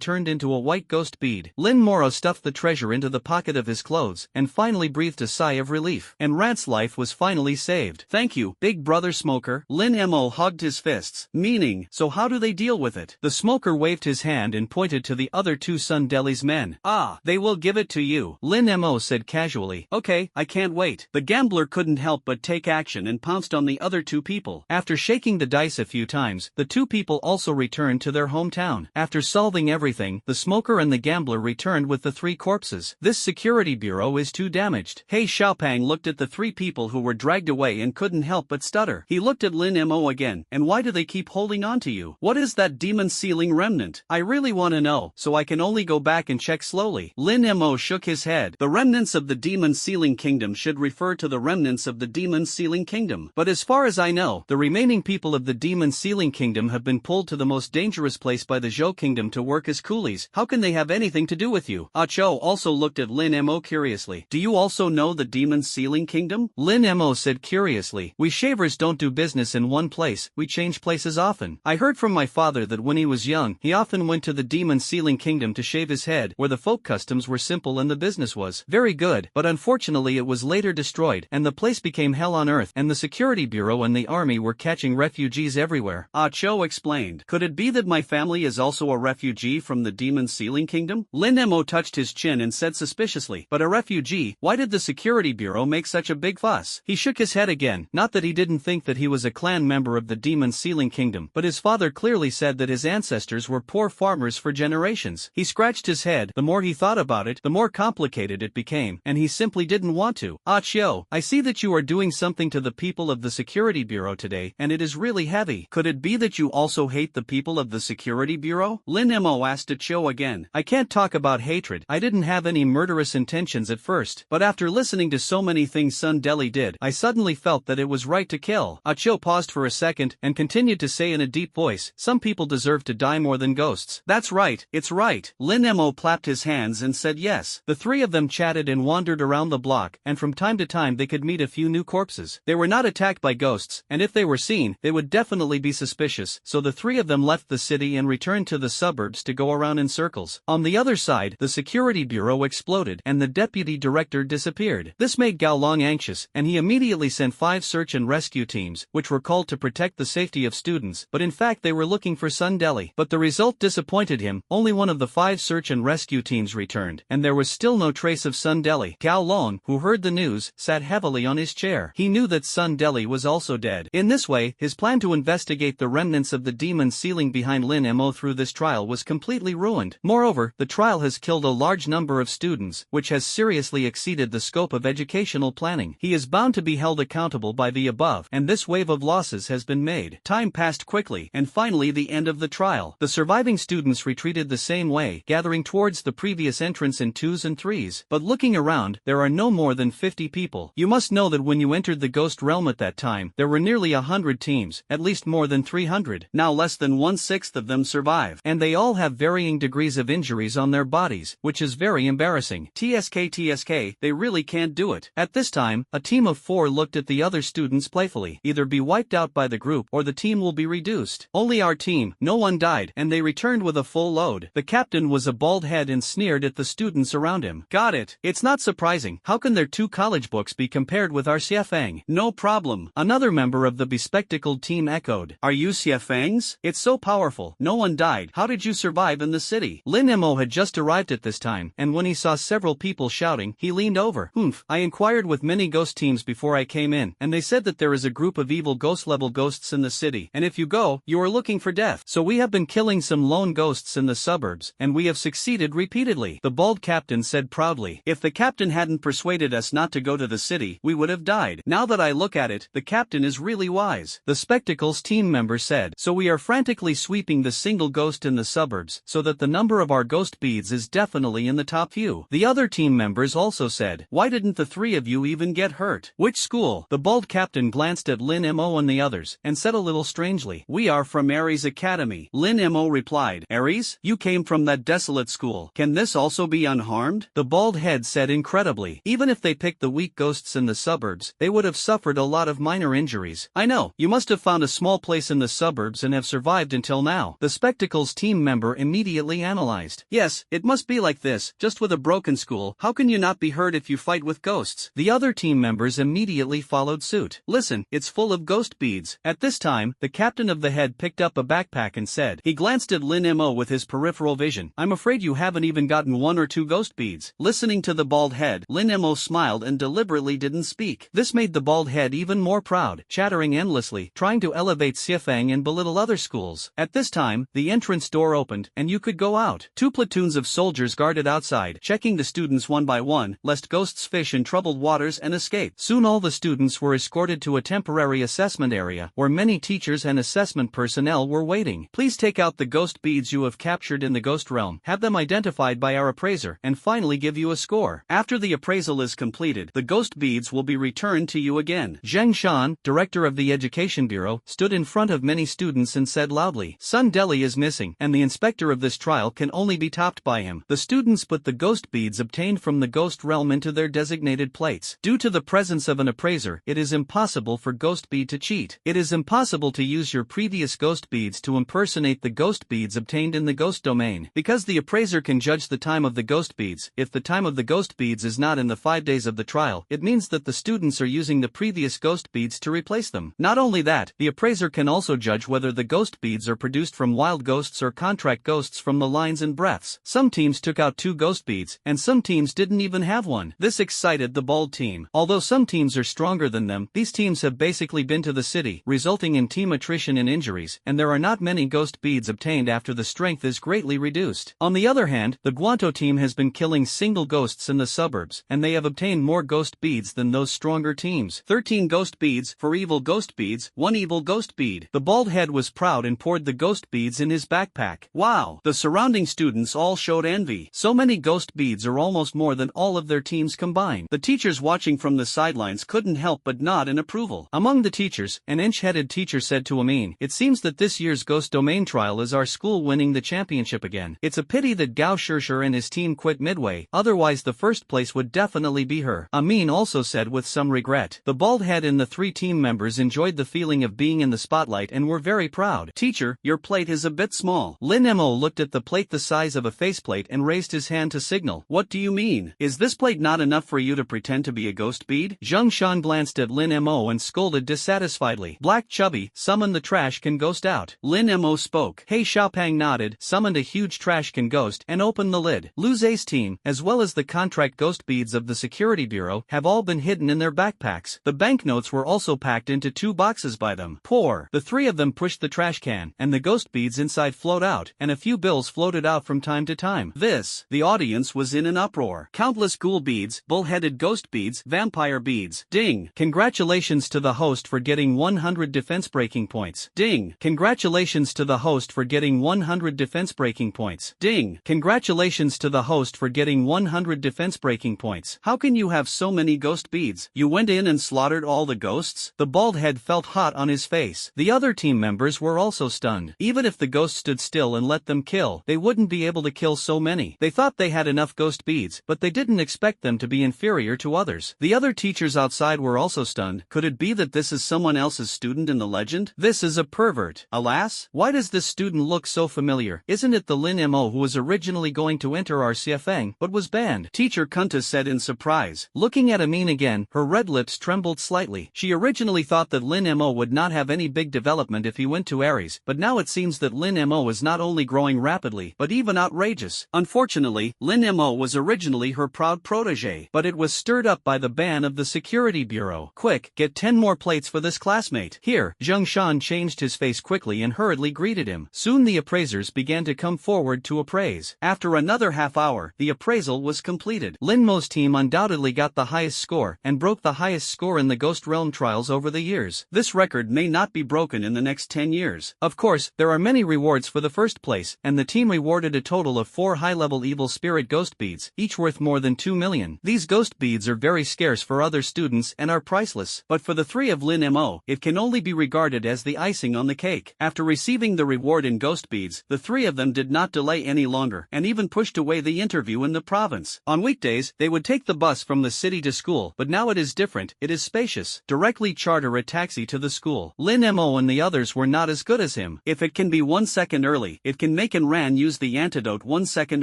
S1: turned into a white ghost bead. Lin Moro stuffed the treasure into the pocket of his clothes, and finally breathed a sigh of relief. And Rant's life was finally saved. Thank you, big brother smoker. Lin Mo hugged his fists. Meaning, so how do they deal with it? The smoker waved his hand and pointed to the other 2 Sun Deli's men. Ah, they will give it to you. Lin Mo said casually. Okay, I can't wait. The gambler couldn't help but take action and pounced on the other 2 people. After shaking the dice a few times, the 2 people also returned to their hometown. After solving everything, the smoker and the gambler returned with the 3 corpses. This security bureau is too damaged. Hey Xiaopang looked at the 3 people who were dragged away and couldn't help but stutter. He looked at Lin Mo again. And why do they keep holding on to you? What is that demon sealing remnant? I really want to know, so I can only go back and check slowly. Lin Mo shook his head. The remnants of the demon sealing kingdom should refer to the remnants of the demon sealing kingdom. But as far as I know, the remaining people of the demon sealing kingdom have been pulled to the most dangerous place by the Zhou kingdom to work as coolies. How can they have anything to do with you? Ah Cho also looked at Lin Mo curiously. Do you also know the demon sealing kingdom? Lin Mo said curiously. We shavers don't do business in one place, we change places often. I heard from my father that when he was young, he often went to the demon sealing ceiling kingdom to shave his head, where the folk customs were simple and the business was very good, but unfortunately it was later destroyed, and the place became hell on earth, and the security bureau and the army were catching refugees everywhere. Ah Cho explained. Could it be that my family is also a refugee from the demon ceiling kingdom? Lin Mo touched his chin and said suspiciously, but a refugee, why did the security bureau make such a big fuss? He shook his head again, not that he didn't think that he was a clan member of the demon ceiling kingdom, but his father clearly said that his ancestors were poor farmers for generations. He scratched his head. The more he thought about it, the more complicated it became, and he simply didn't want to. Ah Chio, I see that you are doing something to the people of the security bureau today, and it is really heavy. Could it be that you also hate the people of the security bureau? Lin Mo asked Chio again. I can't talk about hatred. I didn't have any murderous intentions at first, but after listening to so many things Sun Deli did, I suddenly felt that it was right to kill. Ah Chio paused for a second and continued to say in a deep voice, some people deserve to die more than ghosts. That's right, it's right. Lin Mo clapped his hands and said yes. The three of them chatted and wandered around the block, and from time to time they could meet a few new corpses. They were not attacked by ghosts, and if they were seen, they would definitely be suspicious, so the three of them left the city and returned to the suburbs to go around in circles. On the other side, the security bureau exploded, and the deputy director disappeared. This made Gao Long anxious, and he immediately sent 5 search and rescue teams, which were called to protect the safety of students, but in fact they were looking for Sun Deli. But the result disappointed him. Only one of the 5 search and rescue teams returned, and there was still no trace of Sun Deli. Gao Long, who heard the news, sat heavily on his chair. He knew that Sun Deli was also dead. In this way, his plan to investigate the remnants of the demon ceiling behind Lin Mo through this trial was completely ruined. Moreover, the trial has killed a large number of students, which has seriously exceeded the scope of educational planning. He is bound to be held accountable by the above, and this wave of losses has been made. Time passed quickly, and finally the end of the trial. The surviving students retreated the same way, gathering towards the previous entrance in 2s and 3s. But looking around, there are no more than 50 people. You must know that when you entered the ghost realm at that time, there were nearly 100 teams, at least more than 300. Now less than 1/6 of them survive, and they all have varying degrees of injuries on their bodies, which is very embarrassing. TSK, they really can't do it. At this time, a team of 4 looked at the other students playfully. Either be wiped out by the group or the team will be reduced. Only our team, no one died, and they returned with a full load. The captain was a bald head and sneered at the students around him. Got it. It's not surprising. How can their 2 college books be compared with our Xiefang? No problem. Another member of the bespectacled team echoed. Are you Xiefang's? It's so powerful. No one died. How did you survive in the city? Lin Mo had just arrived at this time, and when he saw several people shouting, he leaned over. I inquired with many ghost teams before I came in, and they said that there is a group of evil ghost-level ghosts in the city, and if you go, you are looking for death. So we have been killing some lone ghosts in the suburbs, and we have succeeded repeatedly. The bald captain said proudly. If the captain hadn't persuaded us not to go to the city, we would have died. Now that I look at it, the captain is really wise. The Spectacles team member said. So we are frantically sweeping the single ghost in the suburbs, so that the number of our ghost beads is definitely in the top few. The other team members also said. Why didn't the 3 of you even get hurt? Which school? The bald captain glanced at Lin Mo and the others, and said a little strangely. We are from Ares Academy. Lin Mo replied. Ares? You came from that desolate school. Can this also be unharmed? The bald head said incredibly. Even if they picked the weak ghosts in the suburbs, they would have suffered a lot of minor injuries. I know. You must have found a small place in the suburbs and have survived until now. The Spectacles team member immediately analyzed. Yes, it must be like this, just with a broken school. How can you not be hurt if you fight with ghosts? The other team members immediately followed suit. Listen, it's full of ghost beads. At this time, the captain of the head picked up a backpack and said. He glanced at Lin Mo with his peripheral vision. I'm afraid you haven't even gotten 1 or 2 ghost beads. Listening to the bald head, Lin Mo smiled and deliberately didn't speak. This made the bald head even more proud, chattering endlessly, trying to elevate Xiefang and belittle other schools. At this time, the entrance door opened, and you could go out. 2 platoons of soldiers guarded outside, checking the students one by one, lest ghosts fish in troubled waters and escape. Soon all the students were escorted to a temporary assessment area, where many teachers and assessment personnel were waiting. Please take out the ghost beads you have captured in the ghost realm, have them identified by our appraiser, and finally give you a score. After the appraisal is completed, the ghost beads will be returned to you again. Zheng Shan, director of the Education Bureau, stood in front of many students and said loudly, Sun Deli is missing, and the inspector of this trial can only be topped by him. The students put the ghost beads obtained from the ghost realm into their designated plates. Due to the presence of an appraiser, it is impossible for ghost bead to cheat. It is impossible to use your previous ghost beads to impersonate the ghost beads obtained in the ghost domain. domain. Because the appraiser can judge the time of the ghost beads, if the time of the ghost beads is not in the 5 days of the trial, it means that the students are using the previous ghost beads to replace them. Not only that, the appraiser can also judge whether the ghost beads are produced from wild ghosts or contract ghosts from the lines and breaths. Some teams took out 2 ghost beads, and some teams didn't even have one. This excited the bald team. Although some teams are stronger than them, these teams have basically been to the city, resulting in team attrition and injuries, and there are not many ghost beads obtained after the strength is greatly reduced. On the other hand, the Guanto team has been killing single ghosts in the suburbs, and they have obtained more ghost beads than those stronger teams. 13 ghost beads, 4 evil ghost beads, 1 evil ghost bead. The bald head was proud and poured the ghost beads in his backpack. Wow! The surrounding students all showed envy. So many ghost beads are almost more than all of their teams combined. The teachers watching from the sidelines couldn't help but nod in approval. Among the teachers, an inch-headed teacher said to Amin, "It seems that this year's ghost domain trial is our school winning the championship again. It's a pity that Gao Shishir and his team quit midway, otherwise the first place would definitely be her." Amin also said with some regret. The bald head and the 3 team members enjoyed the feeling of being in the spotlight and were very proud. "Teacher, your plate is a bit small." Lin Mo looked at the plate the size of a faceplate and raised his hand to signal. "What do you mean? Is this plate not enough for you to pretend to be a ghost bead?" Zheng Shan glanced at Lin Mo and scolded dissatisfiedly. "Black Chubby, summon the trash can ghost out." Lin Mo spoke. He Xiaopang nodded, summoned a huge trash can ghost, and opened the lid. Lu Zhe's team, as well as the contract ghost beads of the security bureau, have all been hidden in their backpacks. The banknotes were also packed into 2 boxes by them. Pour. The 3 of them pushed the trash can, and the ghost beads inside flowed out, and a few bills floated out from time to time. The audience was in an uproar. Countless ghoul beads, bull-headed ghost beads, vampire beads. Ding! Congratulations to the host for getting 100 defense breaking points. Ding! Congratulations to the host for getting 100 defense breaking points. Ding! Congratulations to the host for getting 100 defense breaking points. How can you have so many ghost beads? You went in and slaughtered all the ghosts? The bald head felt hot on his face. The other team members were also stunned. Even if the ghost stood still and let them kill, they wouldn't be able to kill so many. They thought they had enough ghost beads, but they didn't expect them to be inferior to others. The other teachers outside were also stunned. Could it be that this is someone else's student in the legend? This is a pervert. Alas, why does this student look so familiar? Isn't it the Lin Mo who was originally going to enter our CFeng, but was banned? Teacher Kunta said in surprise. Looking at Amin again, her red lips trembled slightly. She originally thought that Lin Mo would not have any big development if he went to Aries, but now it seems that Lin Mo is not only growing rapidly, but even outrageous. Unfortunately, Lin Mo was originally her proud protege, but it was stirred up by the ban of the security bureau. Quick, get 10 more plates for this classmate. Here. Zheng Shan changed his face quickly and hurriedly greeted him. Soon the appraisers began to come forward to appraise. After another half hour, the appraisal was completed. Lin Mo's team undoubtedly got the highest score, and broke the highest score in the Ghost Realm trials over the years. This record may not be broken in the next 10 years. Of course, there are many rewards for the first place, and the team rewarded a total of 4 high-level evil spirit ghost beads, each worth more than 2 million. These ghost beads are very scarce for other students and are priceless, but for the 3 of Lin Mo, it can only be regarded as the icing on the cake. After receiving the reward in ghost beads, the 3 of them did not delay any longer, and even pushed away the interview in the province. On weekdays, they would take the bus from the city to school, but now it is different. It is spacious. Directly charter a taxi to the school. Lin Mo and the others were not as good as him. If it can be 1 second early, it can make Ran use the antidote 1 second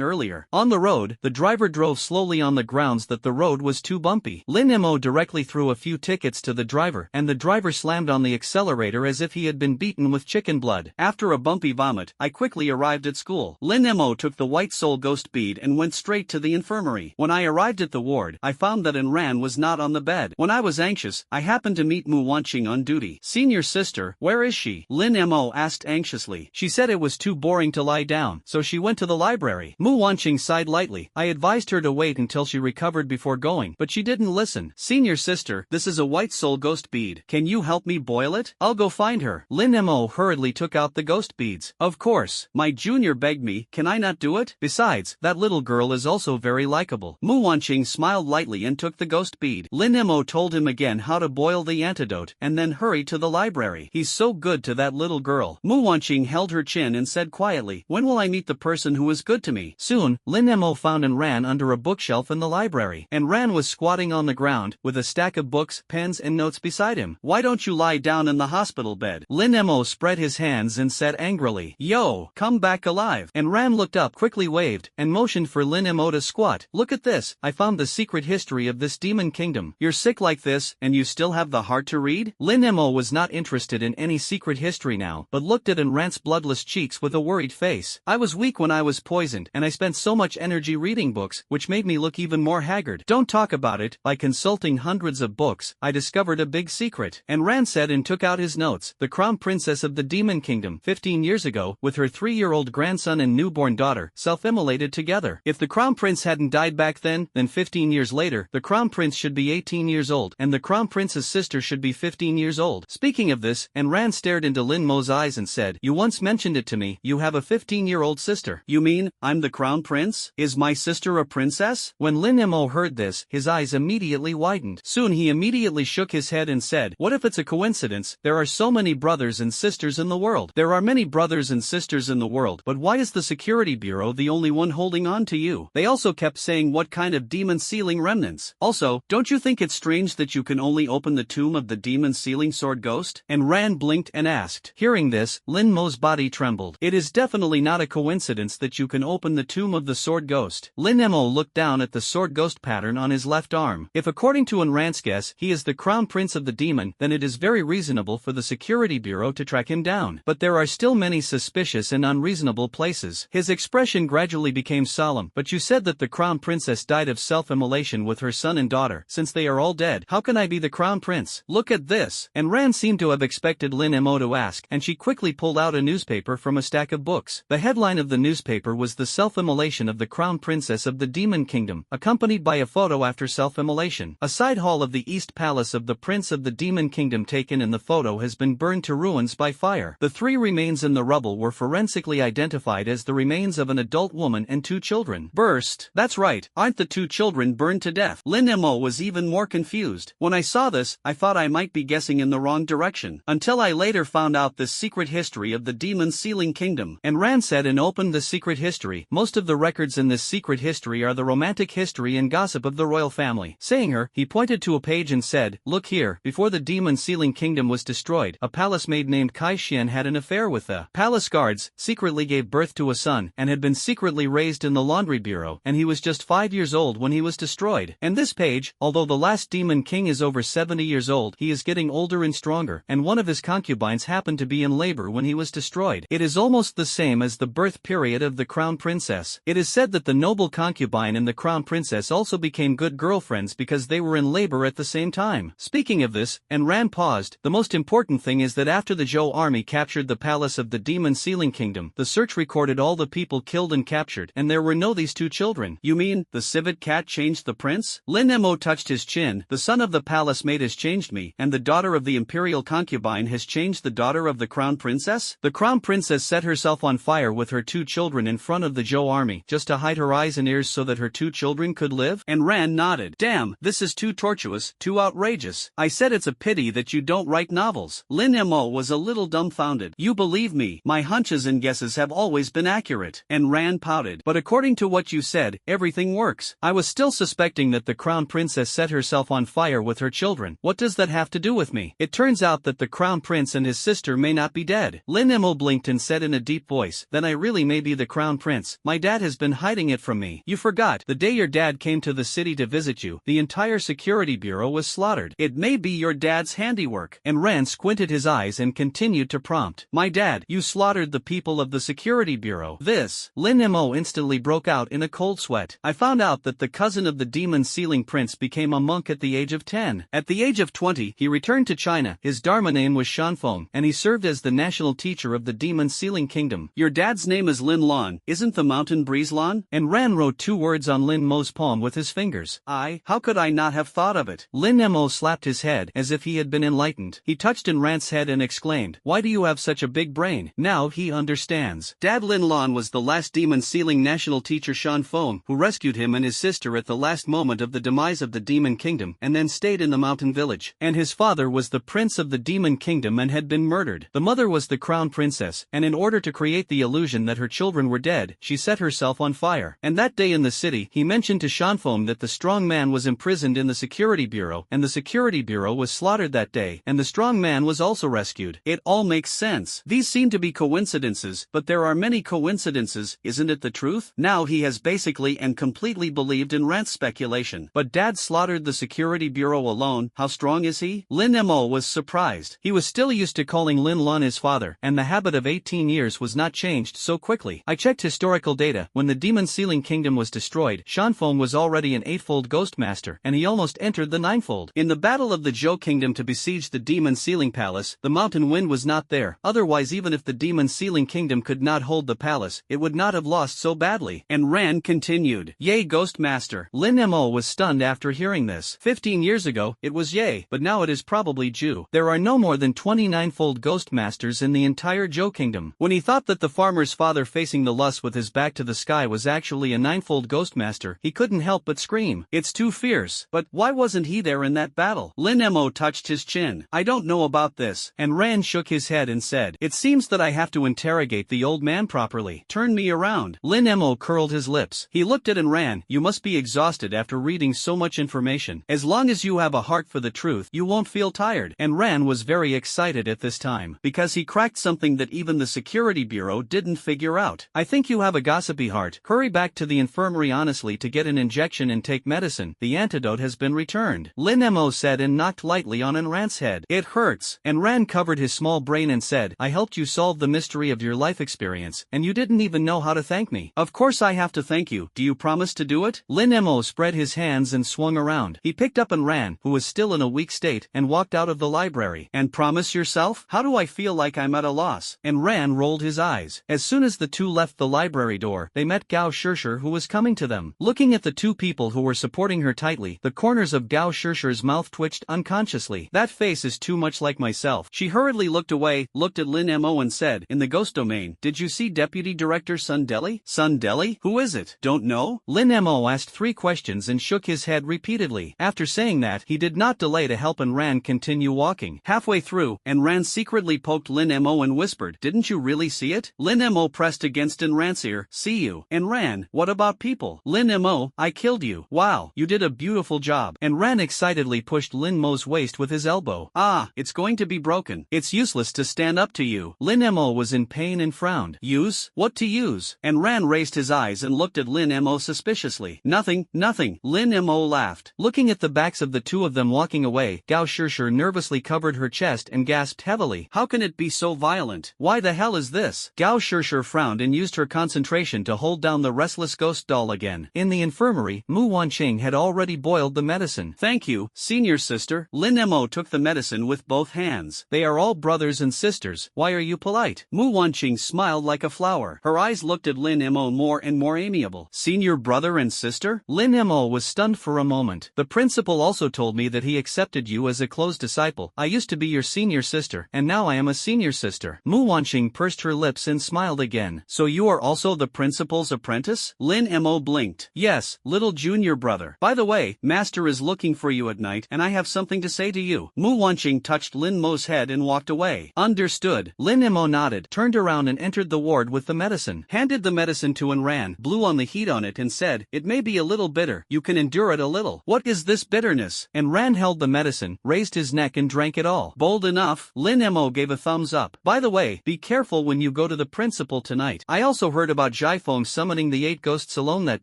S1: earlier. On the road, the driver drove slowly on the grounds that the road was too bumpy. Lin Mo directly threw a few tickets to the driver, and the driver slammed on the accelerator as if he had been beaten with chicken blood. After a bumpy vomit, I quickly arrived at school. Lin Mo took the white soul ghost bead and went straight to the infirmary. When I arrived at the ward, I found that Ran was not on the bed. When I was anxious, I happened to meet Mu Wanqing on duty. "Senior sister, where is she?" Lin Mo asked anxiously. She said it was too boring to lie down, so she went to the library. Mu Wanqing sighed lightly. I advised her to wait until she recovered before going, but she didn't listen. "Senior sister, this is a white soul ghost bead. Can you help me boil it? I'll go find her." Lin Mo hurriedly took out the ghost beads. "Of course. My junior begged me, can I not do it? Besides, that little girl is also very likable." Mu Wanqing smiled lightly and took the ghost bead. Lin Mo told him again how to boil the antidote, and then hurried to the library. He's so good to that little girl. Mu Wanqing held her chin and said quietly, "When will I meet the person who is good to me?" Soon, Lin Mo found Ran under a bookshelf in the library. Ran was squatting on the ground, with a stack of books, pens and notes beside him. "Why don't you lie down in the hospital bed?" Lin Mo spread his hands and said angrily, "Yo, come back alive." alive. And Ran looked up, quickly waved, and motioned for Lin Mo to squat. Look at this, I found the secret history of this demon kingdom. You're sick like this, and you still have the heart to read? Lin Mo was not interested in any secret history now, but looked at Ran's bloodless cheeks with a worried face. I was weak when I was poisoned, and I spent so much energy reading books, which made me look even more haggard. Don't talk about it. By consulting hundreds of books, I discovered a big secret. And Ran said and took out his notes. The crown princess of the demon kingdom, 15 years ago, with her 3-year-old grandson and newborn daughter, self-immolated together. If the crown prince hadn't died back then 15 years later, the crown prince should be 18 years old, and the crown prince's sister should be 15 years old. Speaking of this, and Ran stared into Lin Mo's eyes and said, you once mentioned it to me, you have a 15-year-old sister. You mean, I'm the crown prince? Is my sister a princess? When Lin Mo heard this, his eyes immediately widened. Soon he immediately shook his head and said, what if it's a coincidence? There are so many brothers and sisters in the world. There are many brothers and sisters in the world, but why is the security bureau the only one holding on to you? They also kept saying what kind of demon sealing remnants. Also, don't you think it's strange that you can only open the tomb of the demon sealing sword ghost? And Ran blinked and asked. Hearing this, Lin Mo's body trembled. It is definitely not a coincidence that you can open the tomb of the sword ghost. Lin Mo looked down at the sword ghost pattern on his left arm. If according to Ran's guess, he is the crown prince of the demon, then it is very reasonable for the security bureau to track him down. But there are still many suspicious and unreasonable places. His expression gradually became solemn. But you said that the crown princess died of self-immolation with her son and daughter. Since they are all dead, how can I be the crown prince? Look at this. And Ran seemed to have expected Lin Mo to ask, and she quickly pulled out a newspaper from a stack of books. The headline of the newspaper was the self-immolation of the crown princess of the demon kingdom, accompanied by a photo after self-immolation. A side hall of the east palace of the prince of the demon kingdom taken in the photo has been burned to ruins by fire. The 3 remains in the rubble were forensically identified as the remains of an adult woman and 2 children. Burst. That's right, aren't the 2 children burned to death? Lin Mo was even more confused. When I saw this, I thought I might be guessing in the wrong direction, until I later found out the secret history of the demon sealing kingdom. And Ran said and opened the secret history. Most of the records in this secret history are the romantic history and gossip of the royal family. Saying her, he pointed to a page and said, look here, before the demon sealing kingdom was destroyed, a palace maid named Kai Xian had an affair with the palace guards, secretly gave birth to a son, and had been secretly raised in the laundry bureau, and he was just 5 years old when he was destroyed. And this page, although the last demon king is over 70 years old, he is getting older and stronger, and one of his concubines happened to be in labor when he was destroyed. It is almost the same as the birth period of the crown princess. It is said that the noble concubine and the crown princess also became good girlfriends because they were in labor at the same time. Speaking of this, and Ran paused, the most important thing is that after the Zhou army captured the palace of the demon sealing kingdom, the search recorded all the people killed and captured, and there were no these 2 children. You mean, the civet cat changed the prince? Lin Mo touched his chin. The son of the palace maid has changed me, and the daughter of the imperial concubine has changed the daughter of the crown princess? The crown princess set herself on fire with her 2 children in front of the Zhou army, just to hide her eyes and ears so that her 2 children could live? And Ran nodded. Damn, this is too tortuous, too outrageous. I said it's a pity that you don't write novels. Lin Mo was a little dumbfounded. You believe me, my hunches and guesses have always been accurate. And Ran pouted. But according to what you said, everything works. I was still suspecting that the crown princess set herself on fire with her children. What does that have to do with me? It turns out that the crown prince and his sister may not be dead. Lin Mo blinked and said in a deep voice, then I really may be the crown prince. My dad has been hiding it from me. You forgot, the day your dad came to the city to visit you, the entire security bureau was slaughtered. It may be your dad's handiwork. And Ran squinted his eyes and continued to prompt. My dad, you slaughtered the people of the security bureau. This. Lin Mo instantly broke out in a cold sweat. I found out that the cousin of the demon sealing prince became a monk at the age of 10. At the age of 20, he returned to China. His dharma name was Shanfeng, and he served as the national teacher of the demon sealing kingdom. Your dad's name is Lin Lan, isn't the mountain breeze Lan? And Ran wrote 2 words on Lin Mo's palm with his fingers. How could I not have thought of it? Lin Mo slapped his head as if he had been enlightened. He touched Ran's head and exclaimed, why do you have such a big brain? Now he understands. Dad Lin Lan was the last demon sealing national teacher Shan Feng, who rescued him and his sister at the last moment of the demise of the demon kingdom, and then stayed in the mountain village. And his father was the prince of the demon kingdom and had been murdered. The mother was the crown princess, and in order to create the illusion that her children were dead, she set herself on fire. And that day in the city, he mentioned to Shan Feng that the strong man was imprisoned in the security bureau, and the security bureau was slaughtered that day, and the strong man was also rescued. It all makes sense. These seem to be coincidences, but there are many coincidences, isn't it the truth? Now he has basically and completely believed in Rand's speculation. But Dad slaughtered the security bureau alone, how strong is he? Lin Mo was surprised. He was still used to calling Lin Lun his father, and the habit of 18 years was not changed so quickly. I checked historical data. When the Demon Sealing Kingdom was destroyed, Shanfeng was already an 8-fold Ghost Master, and he almost entered the 9-fold. In the battle of the Zhou Kingdom to besiege the Demon Sealing Palace, the Mountain Wind was not there. Otherwise, even if the Demon Sealing Kingdom could not hold the palace, it would not have lost so badly. And Rand continued, "Yay, Ghost Master." Lin Mo was stunned after hearing this. 15 years ago, it was Yay, but now it is probably Ju. There are no more than 29-fold Ghost Masters in the entire Zhou Kingdom. When he thought that the farmer's father facing the Lus with his back to the sky was actually a 9-fold Ghost Master, he couldn't help but scream. It's too fierce. But why wasn't he there in that battle? Lin Mo touched his chin. "I don't know about this." And Rand shook his head and said, "It seems that I have to interrogate the old man properly. Turn me around." Lin Mo curled his lips. He looked at Rand. "You must be exhausted after reading so much information. As long as you have a heart for the truth, you won't feel tired." And Rand was very excited at this time, because he cracked something that even the security bureau didn't figure out. "I think you have a gossipy heart. Hurry back to the infirmary honestly to get an injection and take medicine. The antidote has been returned," Lin Mo said and knocked lightly on Rand's head. "It hurts." And Rand covered his small brain and said, "I helped you solve the mystery of your life experience, and you didn't even know how to thank me." "Of course I have to thank you. Do you promise to do it?" Lin Mo spread his hands and swung around. He picked up Rand, who was still in a weak state, and walked out of the library. "And promise yourself? How do I feel like I'm at a loss?" And Rand rolled his eyes. As soon as the two left the library door, they met Gao Shishir, who was coming to them. Looking at the two people who were supporting her tightly, the corners of Gao Shishir's mouth twitched unconsciously. "That face is too much like myself." She hurriedly looked away, looked at Lin Mo and said, "In the ghost domain, did you see Deputy Director Sun Deli?" "Sun Deli? Who is it? Don't know?" Lin Mo asked 3 questions and shook his head repeatedly. After saying that, he did not delay to help Rand continue walking. Halfway through, Rand secretly poked Lin Mo and whispered, "Didn't you really see it?" Lin Mo pressed against Rand's ear, "See you." And Rand, "What about people?" Lin Mo, "I killed you." "Wow, you did a beautiful job." And Rand excitedly pushed Lin Mo's waist with his elbow. "Ah, it's going to be broken. It's useless to stand up to you." Lin Mo was in pain and frowned. "Use? What to use?" And Rand raised his eyes and looked at Lin Mo suspiciously. "Nothing, nothing." Lin Mo laughed. Looking at the backs of the two of them walking away, Gao Shishir nervously covered her chest and gasped heavily. "How can it be so violent? Why the hell is this?" Gao Shishir frowned and used her concentration to hold down the restless ghost doll again. In the infirmary, Mu Wanqing had already boiled the medicine. "Thank you, senior sister." Lin Mo took the medicine with both hands. "They are all brothers and sisters. Why are you polite?" Mu Wanqing smiled like a flower. Her eyes looked at Lin Mo more and more amiable. "Senior brother and sister?" Lin Mo was stunned for a moment. "The principal also told me that he accepted you as a close disciple. I used to be your senior sister, and now I am a senior sister." Mu Wanqing pursed her lips and smiled again. "So you are also the principal's apprentice?" Lin Mo blinked. "Yes, little junior brother. By the way, master is looking for you at night, and I have something to say to you." Mu Wanqing touched Lin Mo's head and walked away. "Understood." Lin Mo nodded, turned around and entered the ward with the medicine. Handed the medicine to Rand, blew on the heat on it and said, "It may be a little bitter. You can endure it a little." "What is this bitterness?" And Rand held the medicine, raised his neck and drank it all. "Bold enough." Lin Mo gave a thumbs up. "By the way, be careful when you go to the principal tonight. I also heard about Jaifeng summoning the 8 ghosts alone that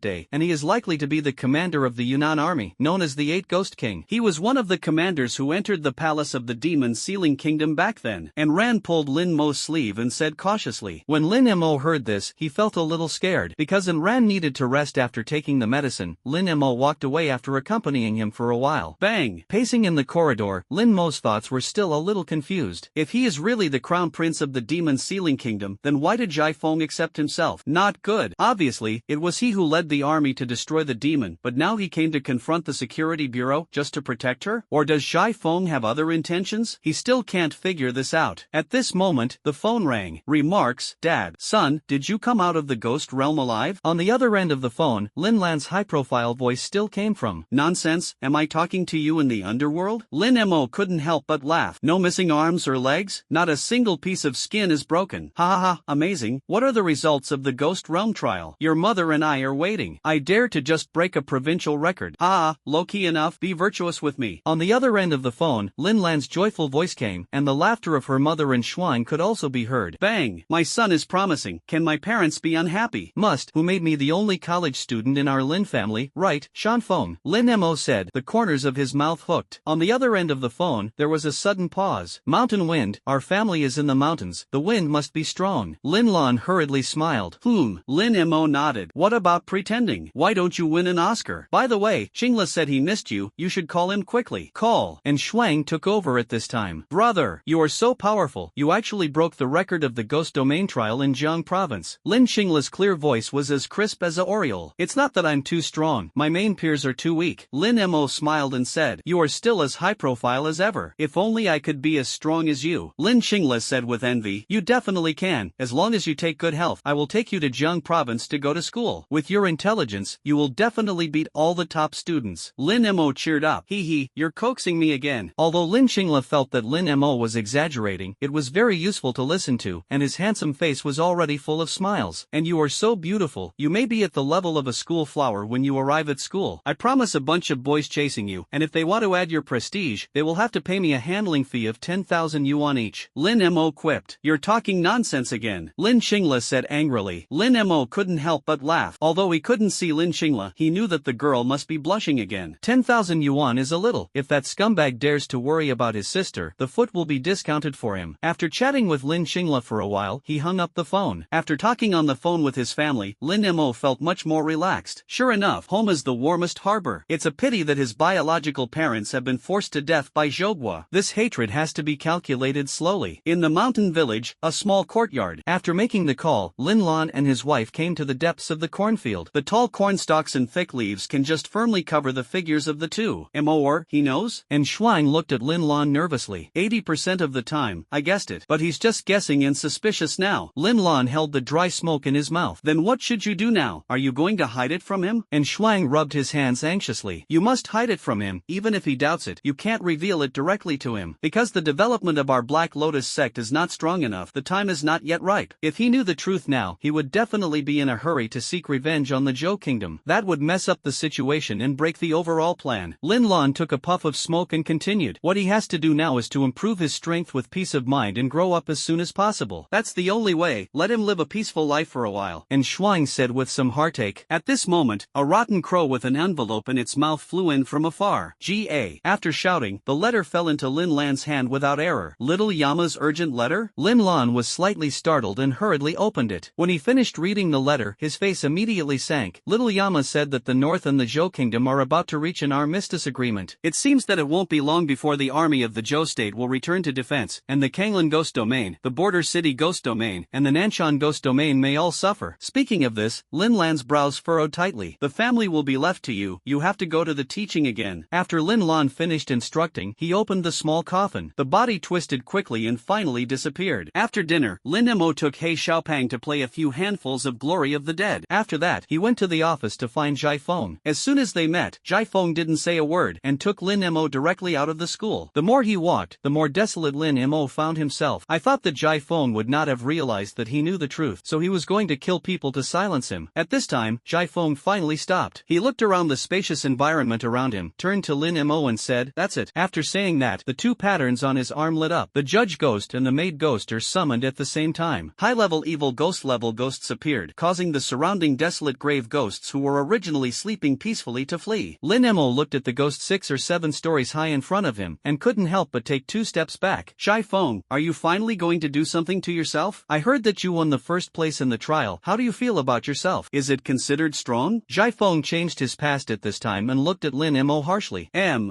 S1: day, and he is likely to be the commander of the Yunnan army, known as the 8 Ghost King. He was one of the commanders who entered the palace of the Demon Sealing Kingdom back then." And Rand pulled Lin Mo's sleeve and said cautiously. When Lin Mo heard this, he felt a little scared. Because Rand needed to rest after taking the medicine, Lin Mo walked away after accompanying him for a while. Bang! Pacing in the corridor, Lin Mo's thoughts were still a little confused. If he is really the crown prince of the Demon Sealing Kingdom, then why did Jaifeng accept himself? Not good. Obviously, it was he who led the army to destroy the demon, but now he came to confront the security bureau just to protect her? Or does Jaifeng have other intentions? He still can't figure this out. At this moment, the phone rang. Remarks, "Dad, son, did you come out of the ghost realm alive?" On the other end of the phone, Lin Lan's high-profile voice still came from. "Nonsense, am I talking to you in the underworld?" Lin Mo couldn't help but laugh. "No missing arms or legs? Not a single piece of skin is broken. Ha ha ha, amazing. What are the results of the ghost realm trial? Your mother and I are waiting. I dare to just break a provincial record. Ah, low-key enough, be virtuous with me." On the other end of the phone, Lin Lan's joyful voice came, and the laughter of her mother and Schwein could also be heard. "Bang! My son is is promising. Can my parents be unhappy? Must, who made me the only college student in our Lin family, right, Shanfeng? Lin Mo said, the corners of his mouth hooked. On the other end of the phone, there was a sudden pause. Mountain wind, our family is in the mountains, the wind must be strong. Lin Lan hurriedly smiled. Lin Mo nodded. What about pretending? Why don't you win an Oscar? By the way, Xingla said he missed you should call him quickly. Call. And Shuang took over at this time. Brother, you are so powerful, you actually broke the record of the ghost domain trial in Jiang province. Lin Xingla's clear voice was as crisp as a oriole. It's not that I'm too strong, my main peers are too weak. Lin Mo smiled and said, you are still as high profile as ever. If only I could be as strong as you. Lin Xingla said with envy, you definitely can, as long as you take good health. I will take you to Jiang province to go to school. With your intelligence, you will definitely beat all the top students. Lin Mo cheered up. Hee, you're coaxing me again. Although Lin Xingla felt that Lin Mo was exaggerating, it was very useful to listen to, and his handsome face was already full of smiles. And you are so beautiful, you may be at the level of a school flower when you arrive at school. I promise a bunch of boys chasing you, and if they want to add your prestige, they will have to pay me a handling fee of 10,000 yuan each. Lin Mo quipped. You're talking nonsense again. Lin Xingla said angrily. Lin Mo couldn't help but laugh. Although he couldn't see Lin Xingla, he knew that the girl must be blushing again. 10,000 yuan is a little. If that scumbag dares to worry about his sister, the foot will be discounted for him. After chatting with Lin Xingla for a while, he hung up the phone. After talking on the phone with his family, Lin Mo felt much more relaxed. Sure enough, home is the warmest harbor. It's a pity that his biological parents have been forced to death by Zhogua. This hatred has to be calculated slowly. In the mountain village, a small courtyard. After making the call, Lin Lan and his wife came to the depths of the cornfield. The tall corn stalks and thick leaves can just firmly cover the figures of the two. Or, he knows? And Shuang looked at Lin Lan nervously. 80% of the time, I guessed it. But he's just guessing and suspicious now. Lin Lan held the dry smoke in his mouth. Then what should you do now? Are you going to hide it from him? And Shuang rubbed his hands anxiously. You must hide it from him, even if he doubts it. You can't reveal it directly to him. Because the development of our Black Lotus sect is not strong enough, the time is not yet ripe. If he knew the truth now, he would definitely be in a hurry to seek revenge on the Zhou kingdom. That would mess up the situation and break the overall plan. Lin Lan took a puff of smoke and continued. What he has to do now is to improve his strength with peace of mind and grow up as soon as possible. That's the only way. Let him live a peaceful life for a while. And Shuang said with some heartache. At this moment, a rotten crow with an envelope in its mouth flew in from afar. G.A. After shouting, the letter fell into Lin Lan's hand without error. Little Yama's urgent letter? Lin Lan was slightly startled and hurriedly opened it. When he finished reading the letter, his face immediately sank. Little Yama said that the North and the Zhou kingdom are about to reach an armistice agreement. It seems that it won't be long before the army of the Zhou state will return to defense, and the Kanglan Ghost Domain, the Border City Ghost Domain, and the Nanshan Ghost Domain may all suffer. Speaking of this, Lin Lan's brows furrowed tightly. The family will be left to you. You have to go to the teaching again. After Lin Lan finished instructing, he opened the small coffin. The body twisted quickly and finally disappeared. After dinner, Lin Mo took He Xiaopang to play a few handfuls of Glory of the Dead. After that, he went to the office to find Zhai Feng. As soon as they met, Zhai Feng didn't say a word and took Lin Mo directly out of the school. The more he walked, the more desolate Lin Mo found himself. I thought that Zhai Feng would not have realized that he knew the truth, so he was going to kill people to silence him. At this time, Zhai Feng finally stopped. He looked around the spacious environment around him, turned to Lin Mo and said, "That's it." After saying that, the two patterns on his arm lit up. The judge ghost and the maid ghost are summoned at the same time. High-level evil ghost-level ghosts appeared, causing the surrounding desolate grave ghosts who were originally sleeping peacefully to flee. Lin Mo looked at the ghost 6 or 7 stories high in front of him, and couldn't help but take 2 steps back. Zhai Feng, are you finally going to do something to yourself? I heard that you won the first place in the trial. How do you feel about yourself? Is it considered strong? Zhai Feng changed his past at this time and looked at Lin Mo harshly.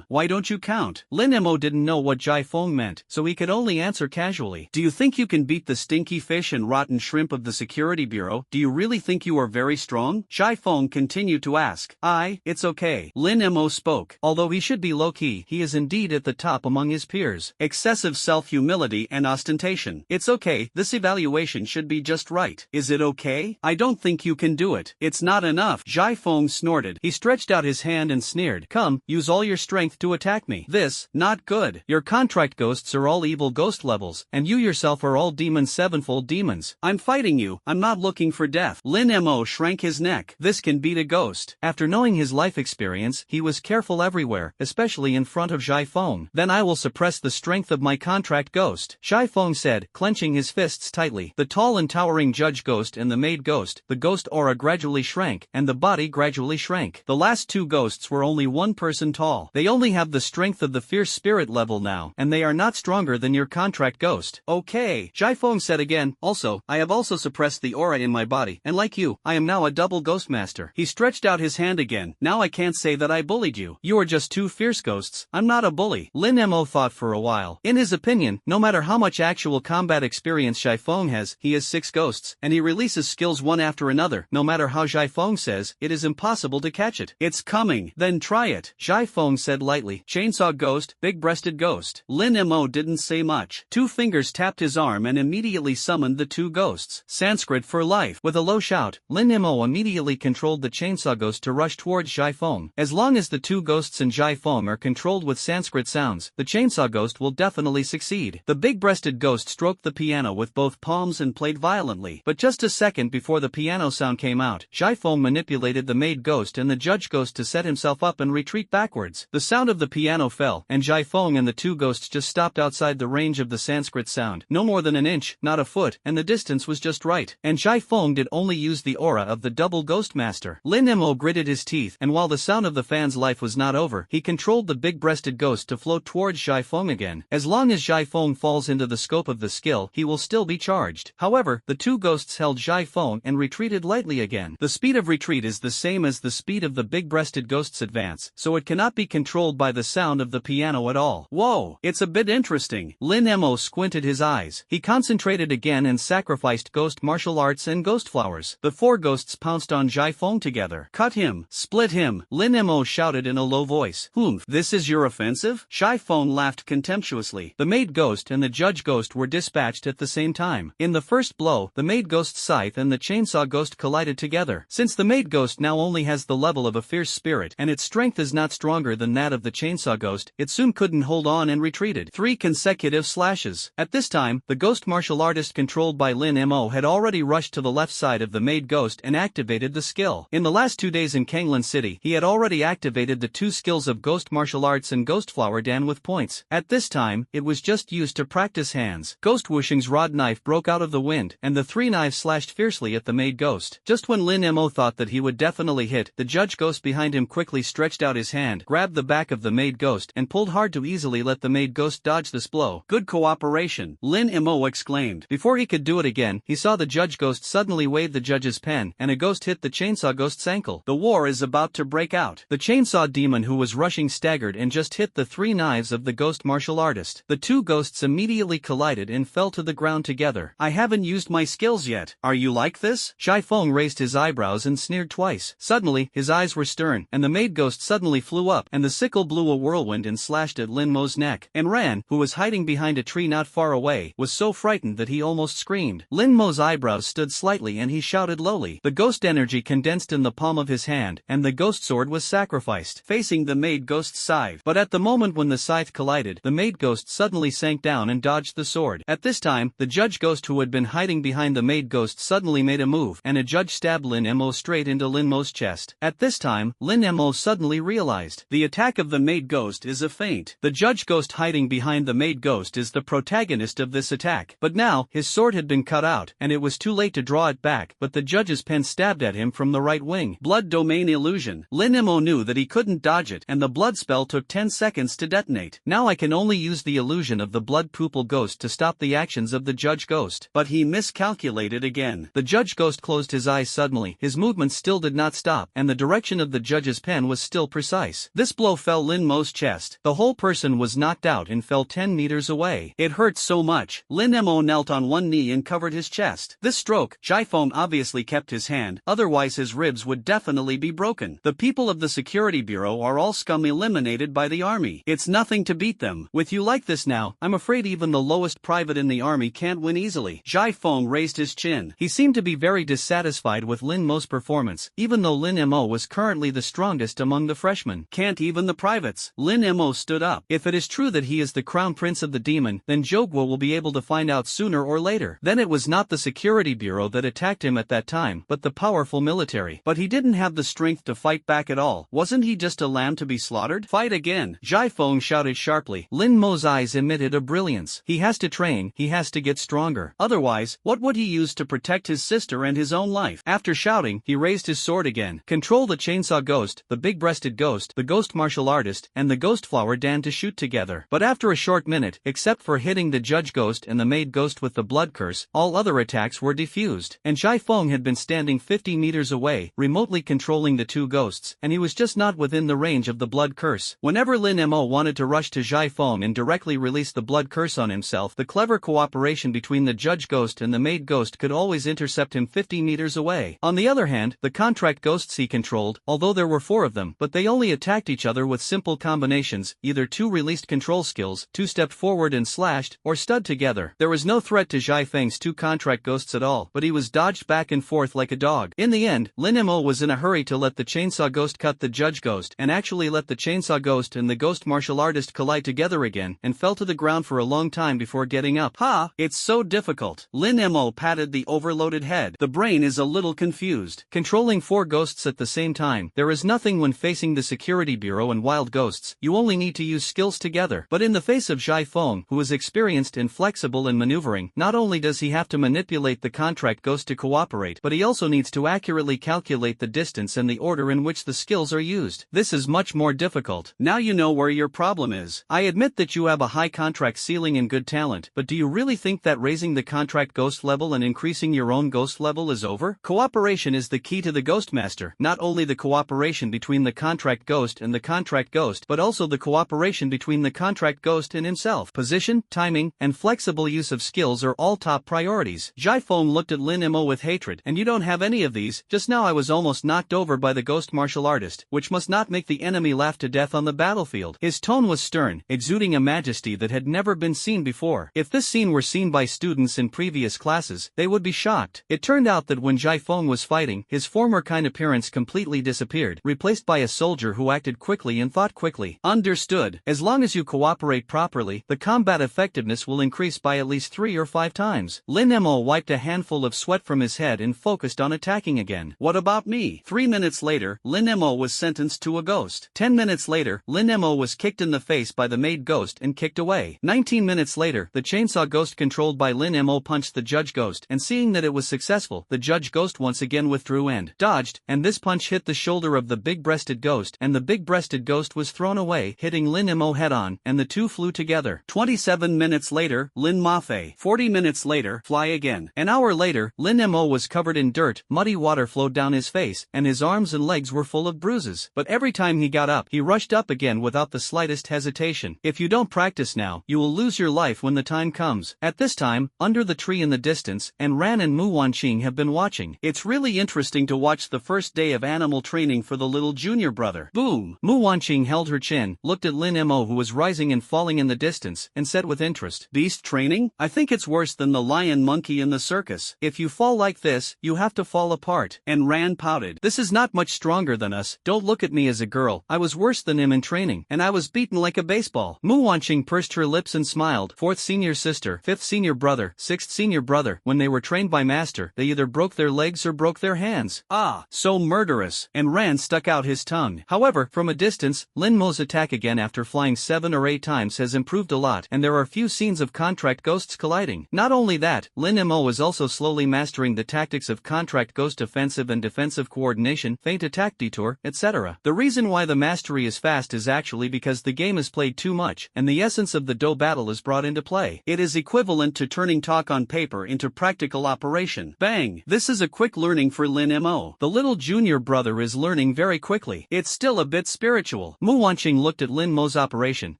S1: Why don't you count? Lin Mo didn't know what Zhai Feng meant, so he could only answer casually. Do you think you can beat the stinky fish and rotten shrimp of the security bureau? Do you really think you are very strong? Zhai Feng continued to ask. It's okay. Lin Mo spoke. Although he should be low-key, he is indeed at the top among his peers. Excessive self-humility and ostentation. It's okay, this evaluation should be just right. Is it okay? I don't think you can do it. It's not enough. Zhai Feng snorted. He stretched out his hand and sneered. Come, use all your strength to attack me. This, not good. Your contract ghosts are all evil ghost levels, and you yourself are all demon sevenfold demons. I'm fighting you. I'm not looking for death. Lin Mo shrank his neck. This can beat a ghost. After knowing his life experience, he was careful everywhere, especially in front of Zhai Feng. Then I will suppress the strength of my contract ghost, Zhai Feng said, clenching his fists tightly. The tall and towering judge ghost and the maid ghost, the ghost aura gradually shrank, and the body gradually shrank. The last two ghosts were only one person tall. They only have the strength of the fierce spirit level now, and they are not stronger than your contract ghost. Okay, Jaifeng said again. Also, I have also suppressed the aura in my body, and like you, I am now a double ghost master. He stretched out his hand again. Now I can't say that I bullied you. You are just two fierce ghosts. I'm not a bully. Lin Mo thought for a while. In his opinion, no matter how much actual combat experience Jaifeng has, he is 6 ghosts, and he releases skills one after another. No matter how Jaifeng says, it is impossible to catch it. It's coming. Then try it. Jaifeng said lightly. Chainsaw ghost, big-breasted ghost. Lin Mo didn't say much. 2 fingers tapped his arm and immediately summoned the 2 ghosts. Sanskrit for life. With a low shout, Lin Mo immediately controlled the chainsaw ghost to rush towards Jaifeng. As long as the 2 ghosts and Jaifeng are controlled with Sanskrit sounds, the chainsaw ghost will definitely succeed. The big-breasted ghost stroked the piano with both palms and played violently. But just a second before the piano sound came out, Jaifeng manipulated the maid ghost and the judge ghost to set himself up and retreat backwards. The sound of the piano fell, and Jaifeng and the 2 ghosts just stopped outside the range of the Sanskrit sound. No more than an inch, not a foot, and the distance was just right. And Jaifeng did only use the aura of the double ghost master. Lin Mo gritted his teeth, and while the sound of the fan's life was not over, he controlled the big-breasted ghost to float towards Jaifeng again. As long as Jaifeng falls into the scope of the skill, he will still be charged. However, the 2 ghosts held Jaifeng and retreated lightly again. The speed of retreat is the same as the speed of the big-breasted ghost's advance, so it cannot be controlled by the sound of the piano at all. Whoa, it's a bit interesting. Lin Mo squinted his eyes. He concentrated again and sacrificed ghost martial arts and ghost flowers. The 4 ghosts pounced on Jaifeng together. Cut him! Split him! Lin Mo shouted in a low voice. This is your offensive? Jaifeng laughed contemptuously. The maid ghost and the judge ghost were dispatched at the same time. In the first blow, the maid ghost's scythe and the chainsaw ghost collided together. Since the maid ghost now only has the level of a fierce spirit and its strength is not stronger than that of the chainsaw ghost, it soon couldn't hold on and retreated. 3 consecutive slashes. At this time, the ghost martial artist controlled by Lin Mo had already rushed to the left side of the maid ghost and activated the skill. In the last 2 days in Kanglan City, he had already activated the 2 skills of ghost martial arts and ghost flower dan with points. At this time, it was just used to practice hands. Ghost Wushing's rod knife broke out of the wind, and the 3 knives slashed fiercely at the maid ghost. Just when Lin Mo thought that he would definitely hit, the judge ghost behind him quickly stretched out his hand, grabbed the back of the maid ghost, and pulled hard to easily let the maid ghost dodge this blow. Good cooperation, Lin Mo exclaimed. Before he could do it again, he saw the judge ghost suddenly wave the judge's pen, and a ghost hit the chainsaw ghost's ankle. The war is about to break out. The chainsaw demon who was rushing staggered and just hit the 3 knives of the ghost martial artist. The 2 ghosts immediately collided and fell to the ground together. I haven't used my skills yet. Are you like this? Jaifeng raised his eyebrows and sneered twice. Suddenly, his eyes were stern, and the maid ghost suddenly flew up, and the sickle blew a whirlwind and slashed at Lin Mo's neck. And Ran, who was hiding behind a tree not far away, was so frightened that he almost screamed. Lin Mo's eyebrows stood slightly and he shouted lowly. The ghost energy condensed in the palm of his hand, and the ghost sword was sacrificed, facing the maid ghost's scythe. But at the moment when the scythe collided, the maid ghost suddenly sank down and dodged the sword. At this time, the judge ghost who had been hiding behind the maid ghost suddenly made a move, and a judge stabbed Lin Mo straight into Lin Mo's chest. At this time, Lin Mo suddenly realized the attack of the maid ghost is a feint. The judge ghost hiding behind the maid ghost is the protagonist of this attack. But now, his sword had been cut out, and it was too late to draw it back, but the judge's pen stabbed at him from the right wing. Blood domain illusion. Lin Mo knew that he couldn't dodge it, and the blood spell took 10 seconds to detonate. Now I can only use the illusion of the blood pupil ghost to stop the actions of the judge ghost. But he miscalculated again. The judge ghost closed his eyes suddenly, his movement still did not stop, and the direction of the judge's pen was still precise. This blow fell Lin Mo's chest. The whole person was knocked out and fell 10 meters away. It hurt so much. Lin Mo knelt on one knee and covered his chest. This stroke, Jaifeng obviously kept his hand, otherwise his ribs would definitely be broken. The people of the security bureau are all scum eliminated by the army. It's nothing to beat them. With you like this now, I'm afraid even the lowest private in the army can't win easily. Jaifeng raised his chin. He seemed to be very dissatisfied with Lin Mo's performance, even though Lin Mo was currently the strongest among the freshmen. Can't even the privates. Lin Mo stood up. If it is true that he is the crown prince of the demon, then Jogwa will be able to find out sooner or later. Then it was not the security bureau that attacked him at that time, but the powerful military. But he didn't have the strength to fight back at all. Wasn't he just a lamb to be slaughtered? Fight again! Jaifeng shouted sharply. Lin Mo's eyes emitted a brilliance. He has to train, he has to get stronger. Otherwise Otherwise, what would he use to protect his sister and his own life? After shouting, he raised his sword again. Control the chainsaw ghost, the big-breasted ghost, the ghost martial artist, and the ghost flower Dan to shoot together. But after a short minute, except for hitting the judge ghost and the maid ghost with the blood curse, all other attacks were defused. And Jai Feng had been standing 50 meters away, remotely controlling the two ghosts, and he was just not within the range of the blood curse. Whenever Lin Mo wanted to rush to Jai Feng and directly release the blood curse on himself, the clever cooperation between the judge ghost and the maid ghost could always intercept him 50 meters away. On the other hand, the contract ghosts he controlled, although there were 4 of them, but they only attacked each other with simple combinations, either 2 released control skills, 2 stepped forward and slashed, or stud together. There was no threat to Jai Feng's 2 contract ghosts at all, but he was dodged back and forth like a dog. In the end, Lin Mo was in a hurry to let the chainsaw ghost cut the judge ghost, and actually let the chainsaw ghost and the ghost martial artist collide together again, and fell to the ground for a long time before getting up. Ha! It's so difficult. Lin Mo patted the overloaded head. The brain is a little confused. Controlling 4 ghosts at the same time, there is nothing when facing the security bureau and wild ghosts. You only need to use skills together. But in the face of Jai Feng, who is experienced and flexible in maneuvering, not only does he have to manipulate the contract ghost to cooperate, but he also needs to accurately calculate the distance and the order in which the skills are used. This is much more difficult. Now you know where your problem is. I admit that you have a high contract ceiling and good talent, but do you really think that raising the contract ghost level and increasing your own ghost level is over? Cooperation is the key to the ghost master. Not only the cooperation between the contract ghost and the contract ghost, but also the cooperation between the contract ghost and himself. Position, timing, and flexible use of skills are all top priorities. Jai Feng looked at Lin Mo with hatred. And you don't have any of these. Just now I was almost knocked over by the ghost martial artist, which must not make the enemy laugh to death on the battlefield. His tone was stern, exuding a majesty that had never been seen before. If this scene were seen by students in previous classes, they would be shocked. It turned out that when Jai Feng was fighting, his former kind appearance completely disappeared, replaced by a soldier who acted quickly and thought quickly. Understood. As long as you cooperate properly, the combat effectiveness will increase by at least 3 or 5 times. Lin Mo wiped a handful of sweat from his head and focused on attacking again. What about me? 3 minutes later, Lin Mo was sentenced to a ghost. 10 minutes later, Lin Mo was kicked in the face by the maid ghost and kicked away. 19 minutes later, the chainsaw ghost controlled by Lin Mo punched the judge ghost, and seeing that it was successful, the judge ghost once again withdrew and dodged, and this punch hit the shoulder of the big-breasted ghost, and the big-breasted ghost was thrown away, hitting Lin Mo head-on, and the two flew together. 27 minutes later, Lin Ma Fei. 40 minutes later, fly again. An hour later, Lin Mo was covered in dirt, muddy water flowed down his face, and his arms and legs were full of bruises. But every time he got up, he rushed up again without the slightest hesitation. If you don't practice now, you will lose your life when the time comes. At this time, under the tree in the distance, and Ran and Mu Wanqing have been watching. It's really interesting to watch the first day of animal training for the little junior brother. Boom! Mu Wanqing held her chin, looked at Lin Mo who was rising and falling in the distance, and said with interest, "Beast training? I think it's worse than the lion monkey in the circus. If you fall like this, you have to fall apart." And Ran pouted. "This is not much stronger than us. Don't look at me as a girl. I was worse than him in training, and I was beaten like a baseball." Mu Wanqing pursed her lips and smiled. 4th senior sister, 5th senior brother, 6th senior brother. When they were trained by master, they either broke their legs or broke their hands. Ah, so murderous. And Ran stuck out his tongue. However, from a distance, Lin Mo's attack again after flying 7 or 8 times has improved a lot, and there are few scenes of contract ghosts colliding. Not only that, Lin Mo is also slowly mastering the tactics of contract ghost offensive and defensive coordination, feint attack detour, etc. The reason why the mastery is fast is actually because the game is played too much, and the essence of the Do battle is brought into play. It is equivalent to turning talk on paper into practical operation. Bang! This is a quick learning for Lin Mo. The little junior brother is learning very quickly. It's still a bit spiritual. Mu Wanqing looked at Lin Mo's operation,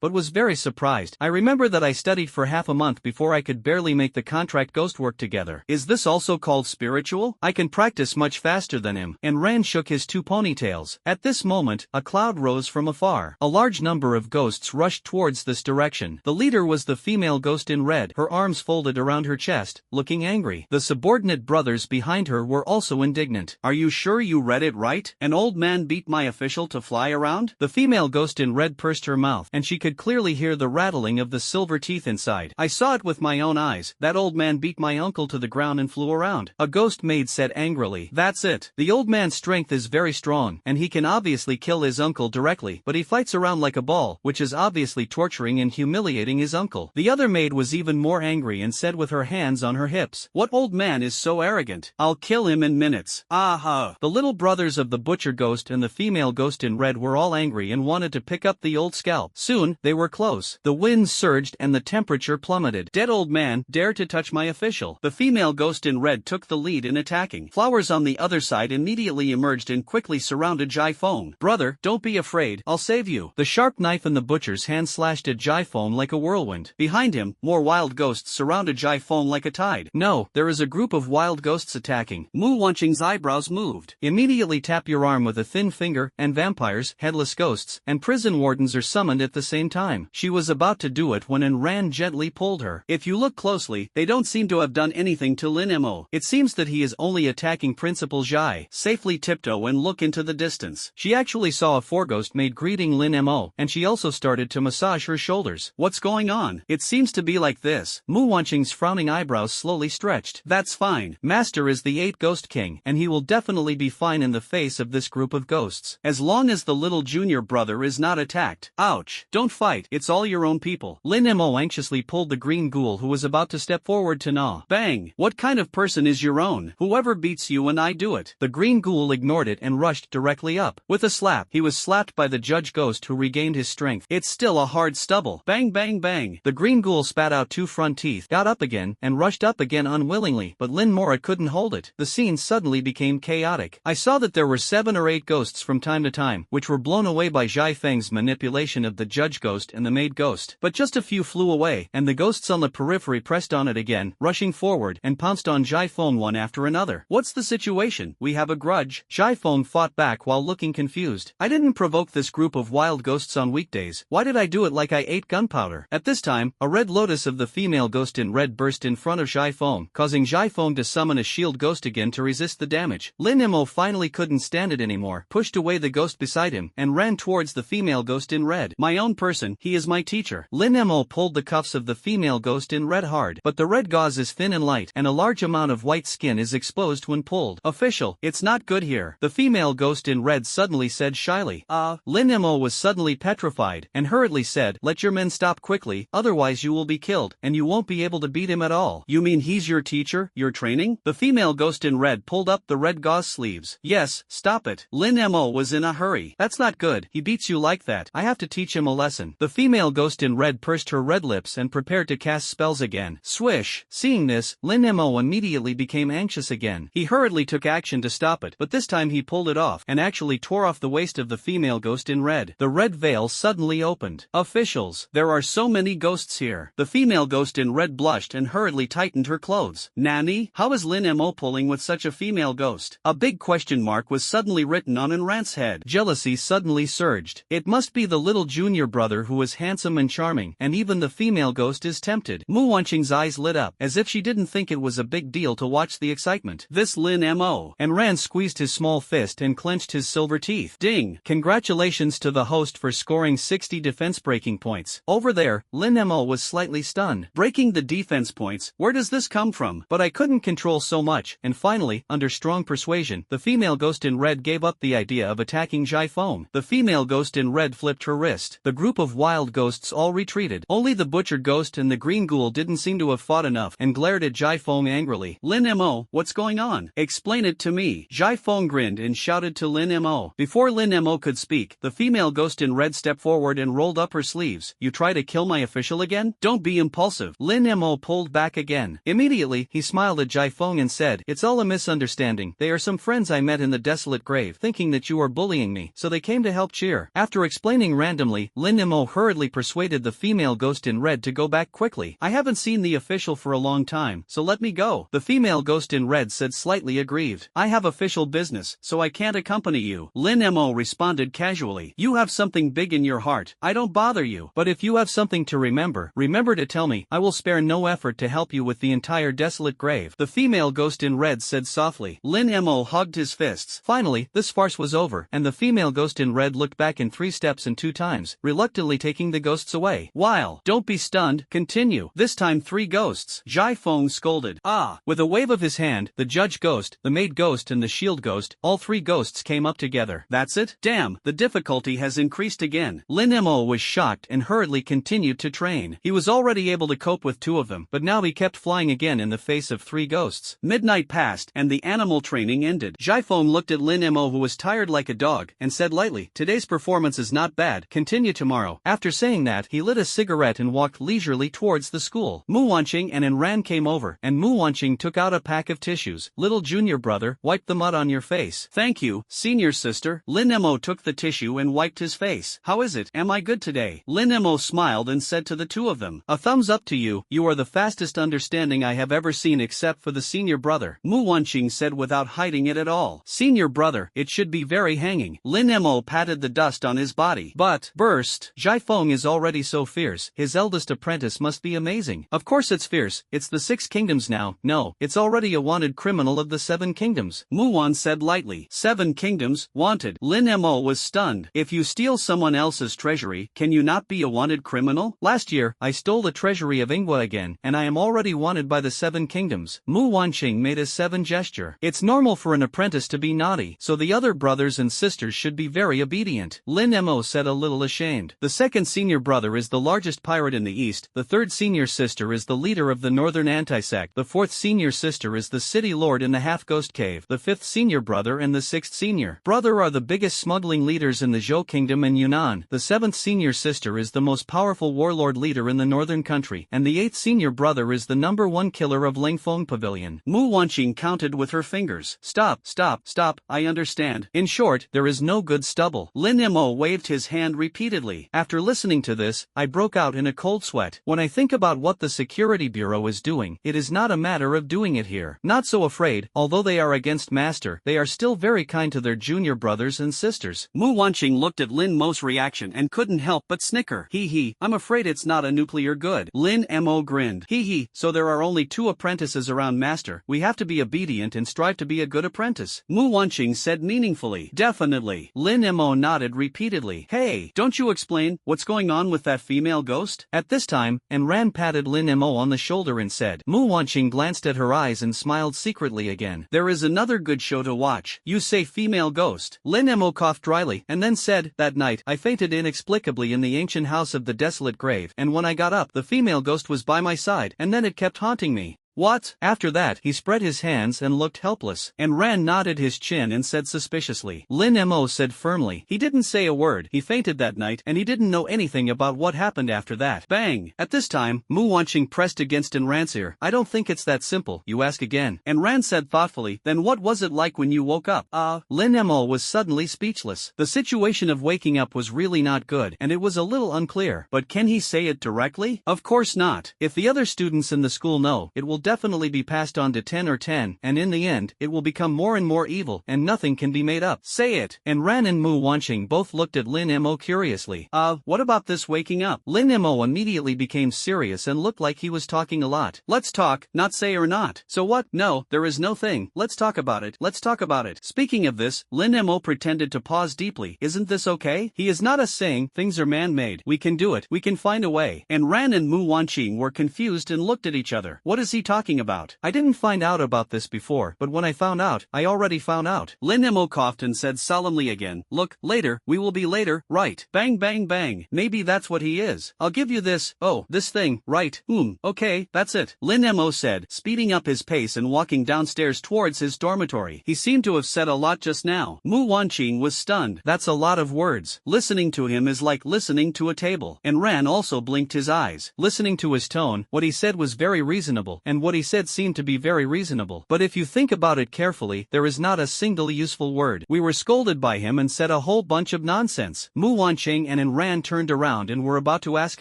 S1: but was very surprised. "I remember that I studied for half a month before I could barely make the contract ghost work together. Is this also called spiritual? I can practice much faster than him." And Ran shook his 2 ponytails. At this moment, a cloud rose from afar. A large number of ghosts rushed towards this direction. The leader was the female ghost in red, her arms folded around her chest, looking angry. The subordinate brothers behind her were also indignant. "Are you sure you read it right? An old man beat my official to fly around?" The female ghost in red pursed her mouth, and she could clearly hear the rattling of the silver teeth inside. "I saw it with my own eyes. That old man beat my uncle to the ground and flew around." A ghost maid said angrily. "That's it. The old man's strength is very strong, and he can obviously kill his uncle directly, but he fights around like a ball, which is obviously torturing and humiliating his uncle." The other maid was even more angry and said with her her hands on her hips. What old man is so arrogant? I'll kill him in minutes. Aha! The little brothers of the butcher ghost and the female ghost in red were all angry and wanted to pick up the old scalp. Soon, they were close. The wind surged and the temperature plummeted. Dead old man, dare to touch my official. The female ghost in red took the lead in attacking. Flowers on the other side immediately emerged and quickly surrounded Jaiphone. Brother, don't be afraid, I'll save you. The sharp knife in the butcher's hand slashed at Jaiphone like a whirlwind. Behind him, more wild ghosts surrounded Jaiphone like a tide. No, there is a group of wild ghosts attacking. Mu Wanqing's eyebrows moved. Immediately tap your arm with a thin finger, and vampires, headless ghosts, and prison wardens are summoned at the same time. She was about to do it when Ran gently pulled her. If you look closely, they don't seem to have done anything to Lin Mo. It seems that he is only attacking Principal Jai. Safely tiptoe and look into the distance. She actually saw a foreghost maid greeting Lin Mo, and she also started to massage her shoulders. What's going on? It seems to be like this. Mu Wanqing's frowning eyebrows slowly stretched. That's fine. Master is the 8 Ghost King, and he will definitely be fine in the face of this group of ghosts. As long as the little junior brother is not attacked. Ouch. Don't fight, it's all your own people. Lin Mo anxiously pulled the green ghoul who was about to step forward to gnaw. Bang! What kind of person is your own? Whoever beats you and I do it. The green ghoul ignored it and rushed directly up. With a slap, he was slapped by the judge ghost who regained his strength. It's still a hard stubble. Bang bang bang. The green ghoul spat out 2 front teeth, got up again, and rushed up again unwillingly, but Lin Mora couldn't hold it. The scene suddenly became chaotic. I saw that there were 7 or 8 ghosts from time to time, which were blown away by Zhai Feng's manipulation of the judge ghost and the maid ghost. But just a few flew away, and the ghosts on the periphery pressed on it again, rushing forward, and pounced on Jaiphone one after another. What's the situation? We have a grudge? Jaiphone fought back while looking confused. I didn't provoke this group of wild ghosts on weekdays. Why did I do it like I ate gunpowder? At this time, a red lotus of the female ghost in red burst in front of Jaiphone, causing Jaiphone to summon a shield ghost again to resist the damage. Lin Mo finally couldn't stand it anymore, pushed away the ghost beside him, and ran towards the female ghost in red. My own person, he is my teacher. Lin Mo pulled the cuffs of the female ghost in red hard, but the red gauze is thin and light, and a large amount of white skin is exposed when pulled. Official, it's not good here. The female ghost in red suddenly said shyly. Lin Mo was suddenly petrified, and hurriedly said, let your men stop quickly, otherwise you will be killed, and you won't be able to beat him at all. You mean he's your teacher, your training? The female ghost in red pulled up the red gauze sleeves. Yes, stop it. Lin Mo was in a hurry. That's not good, he beats you like that. I have to teach him a lesson. The female ghost in red pursed her red lips and prepared to cast spells again. Swish! Seeing this, Lin Mo immediately became anxious again. He hurriedly took action to stop it, but this time he pulled it off, and actually tore off the waist of the female ghost in red. The red veil suddenly opened. Officials, there are so many ghosts here. The female ghost in red blushed and hurriedly tightened her clothes. Nani? How is Lin Mo pulling with such a female ghost? A big question mark was suddenly written on Enrant's head. Jealousy suddenly surged. It must be the little junior brother who is handsome and charming, and even the female ghost is tempted. Mu Wanqing's eyes lit up, as if she didn't think it was a big deal to watch the excitement. This Lin Mo. Enran squeezed his small fist and clenched his silver teeth. Ding! Congratulations to the host for scoring 60 defense breaking points. Over there, Lin Mo was slightly stunned. Breaking the defense points, where does this come from? But I couldn't control so much, and finally, under strong persuasion, the female ghost in red gave up the idea of attacking Jaiphone. The female ghost in red flipped her wrist. The group of wild ghosts all retreated. Only the butchered ghost and the green ghoul didn't seem to have fought enough, and glared at Jaiphone angrily. Lin Mo, what's going on? Explain it to me. Jaiphone grinned and shouted to Lin Mo. Before Lin Mo could speak, the female ghost in red stepped forward and rolled up her sleeves. You try to kill my official again? Don't be impulsive. Lin Mo pulled back again. Immediately, he smiled at Jaiphone and said, it's all a misunderstanding. They are some friends I met in the desolate grave, thinking that you are bullying me, so they came to help cheer. After explaining randomly, Lin Mo hurriedly persuaded the female ghost in red to go back quickly. I haven't seen the official for a long time, so let me go. The female ghost in red said slightly aggrieved. I have official business, so I can't accompany you. Lin Mo responded casually. You have something big in your heart. I don't bother you. But if you have something to remember to tell me. I will spare no effort to help you with the entire desolate grave. The female ghost in red said softly. Lin Mo hugged his fists. Finally, this farce was over, and the female ghost in red looked back in 3 steps and 2 times, reluctantly taking the ghosts away. While, don't be stunned, continue. This time 3 ghosts. Jaiphone scolded. With a wave of his hand, the judge ghost, the maid ghost and the shield ghost, all 3 ghosts came up together. That's it? Damn, the difficulty has increased again. Lin Mo was shocked and hurriedly continued to train. He was already able to cope with 2 of them, but now he kept flying again in the face of 3 ghosts. Midnight passed, and the animal training ended. Jaifeng looked at Lin Mo, who was tired like a dog, and said lightly, "Today's performance is not bad, continue tomorrow." After saying that, he lit a cigarette and walked leisurely towards the school. Mu Wanqing and Enran came over, and Mu Wanqing took out a pack of tissues. "Little junior brother, wipe the mud on your face." "Thank you, senior sister." Lin Mo took the tissue and wiped his face. "How is it? Am I good today?" Lin Mo smiled and said to the two of them, "A thumbs up to you, you are the fastest understanding I have ever seen except for the senior brother." Mu Wanqing said without hiding it at all. "Senior brother, it should be very hanging." Lin Mo patted the dust on his body. "But, burst, Jaifeng is already so fierce, his eldest apprentice must be amazing." "Of course it's fierce, it's the 6 kingdoms now." "No, it's already a wanted criminal of the 7 kingdoms. Mu Wan said lightly. 7 kingdoms, wanted. Lin Mo was stunned. "If you steal someone else's treasury, can you not be a wanted criminal?" "Last year, I stole the treasury of Ingwa again, and I am already wanted by the 7 kingdoms." Mu Wanqing made a 7 gesture. "It's normal for an apprentice to be naughty, so the other brothers and sisters should be very obedient." Lin Mo said a little ashamed. "The 2nd senior brother is the largest pirate in the east, the 3rd senior sister is the leader of the northern anti-sect, the 4th senior sister is the city lord in the half-ghost cave, the 5th senior brother and the 6th senior brother are the biggest smuggling leaders in the Zhou kingdom and Yunnan, the 7th senior sister is the most powerful warlord leader in the northern country, and the 8th senior brother is the #1 killer of Lingfeng Pavilion." Mu Wanqing counted with her fingers. "Stop, stop, stop, I understand. In short, there is no good stubble." Lin Mo waved his hand repeatedly. "After listening to this, I broke out in a cold sweat. When I think about what the Security Bureau is doing, it is not a matter of doing it here. Not so afraid, although they are against master, they are still very kind to their junior brothers and sisters." Mu Wanqing looked at Lin Mo's reaction and couldn't help but snicker. "Hee, I'm afraid it's not a nuclear good." Lin Mo grinned. "Hee, so there are only 2 apprentices around master, we have to be obedient and strive to be a good apprentice." Mu Wanqing said meaningfully. "Definitely." Lin Mo nodded repeatedly. "Hey, don't you explain, what's going on with that female ghost?" At this time, Enran patted Lin Mo on the shoulder and said. Mu Wanqing glanced at her eyes and smiled secretly again. "There is another good show to watch." "You say female ghost." Lin Mo coughed dryly, and then said, "That night, I fainted inexplicably in the ancient house of the desolate grave, and when I got up, the female ghost was by my side, and then it kept haunting me." "What?" After that, he spread his hands and looked helpless. Enran nodded his chin and said suspiciously. Lin Mo said firmly. "He didn't say a word, he fainted that night, and he didn't know anything about what happened after that." Bang! At this time, Mu Wanqing pressed against Enran's ear. "I don't think it's that simple, you ask again." Enran said thoughtfully, "Then what was it like when you woke up?" Lin Mo was suddenly speechless. The situation of waking up was really not good, and it was a little unclear. But can he say it directly? Of course not. If the other students in the school know, it will definitely be passed on to 10 or 10, and in the end, it will become more and more evil, and nothing can be made up. Say it. And Ran and Mu Wanqing both looked at Lin Mo curiously. What about this waking up? Lin Mo immediately became serious and looked like he was talking a lot. "Let's talk, not say or not." "So what?" "No, there is no thing. Let's talk about it. Let's talk about it." Speaking of this, Lin Mo pretended to pause deeply. "Isn't this okay? He is not us saying, things are man-made. We can do it. We can find a way." And Ran and Mu Wanqing were confused and looked at each other. "What is he talking about?" "I didn't find out about this before, but when I found out, I already found out." Lin Mo coughed and said solemnly again, "Look, later, we will be later, right? Bang bang bang. Maybe that's what he is. I'll give you this, this thing, right? Okay, that's it." Lin Mo said, speeding up his pace and walking downstairs towards his dormitory. He seemed to have said a lot just now. Mu Wanqing was stunned. That's a lot of words. Listening to him is like listening to a table. And Ran also blinked his eyes. Listening to his tone, what he said was very reasonable, and what he said seemed to be very reasonable. But if you think about it carefully, there is not a single useful word. We were scolded by him and said a whole bunch of nonsense. Mu Wanqing and Enran turned around and were about to ask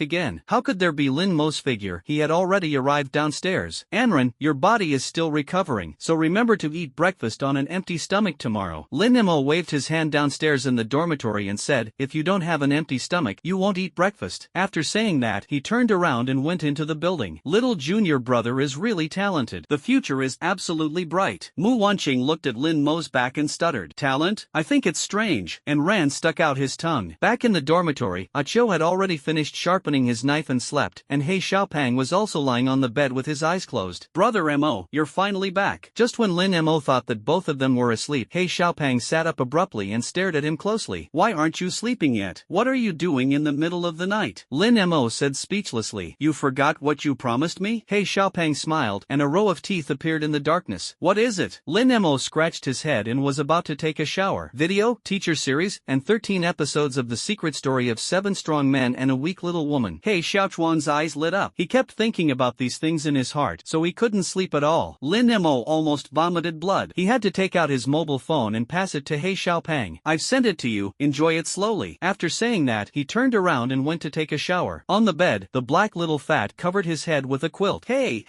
S1: again. How could there be Lin Mo's figure? He had already arrived downstairs. "Anran, your body is still recovering, so remember to eat breakfast on an empty stomach tomorrow." Lin Mo waved his hand downstairs in the dormitory and said, "If you don't have an empty stomach, you won't eat breakfast." After saying that, he turned around and went into the building. Little junior brother is real really talented. The future is absolutely bright. Mu Wanqing looked at Lin Mo's back and stuttered. Talent? I think it's strange. And Ran stuck out his tongue. Back in the dormitory, Achou had already finished sharpening his knife and slept, and He Xiaopang was also lying on the bed with his eyes closed. Brother Mo, you're finally back. Just when Lin Mo thought that both of them were asleep, He Xiaopang sat up abruptly and stared at him closely. Why aren't you sleeping yet? What are you doing in the middle of the night? Lin Mo said speechlessly. You forgot what you promised me? He Xiaopang smiled, and a row of teeth appeared in the darkness. What is it? Lin Mo scratched his head and was about to take a shower. Video, teacher series, and 13 episodes of The Secret Story of 7 Strong Men and a Weak Little Woman. He Xiaochuan's eyes lit up. He kept thinking about these things in his heart, so he couldn't sleep at all. Lin Mo almost vomited blood. He had to take out his mobile phone and pass it to He Xiaopang. I've sent it to you, enjoy it slowly. After saying that, he turned around and went to take a shower. On the bed, the black little fat covered his head with a quilt. Hey,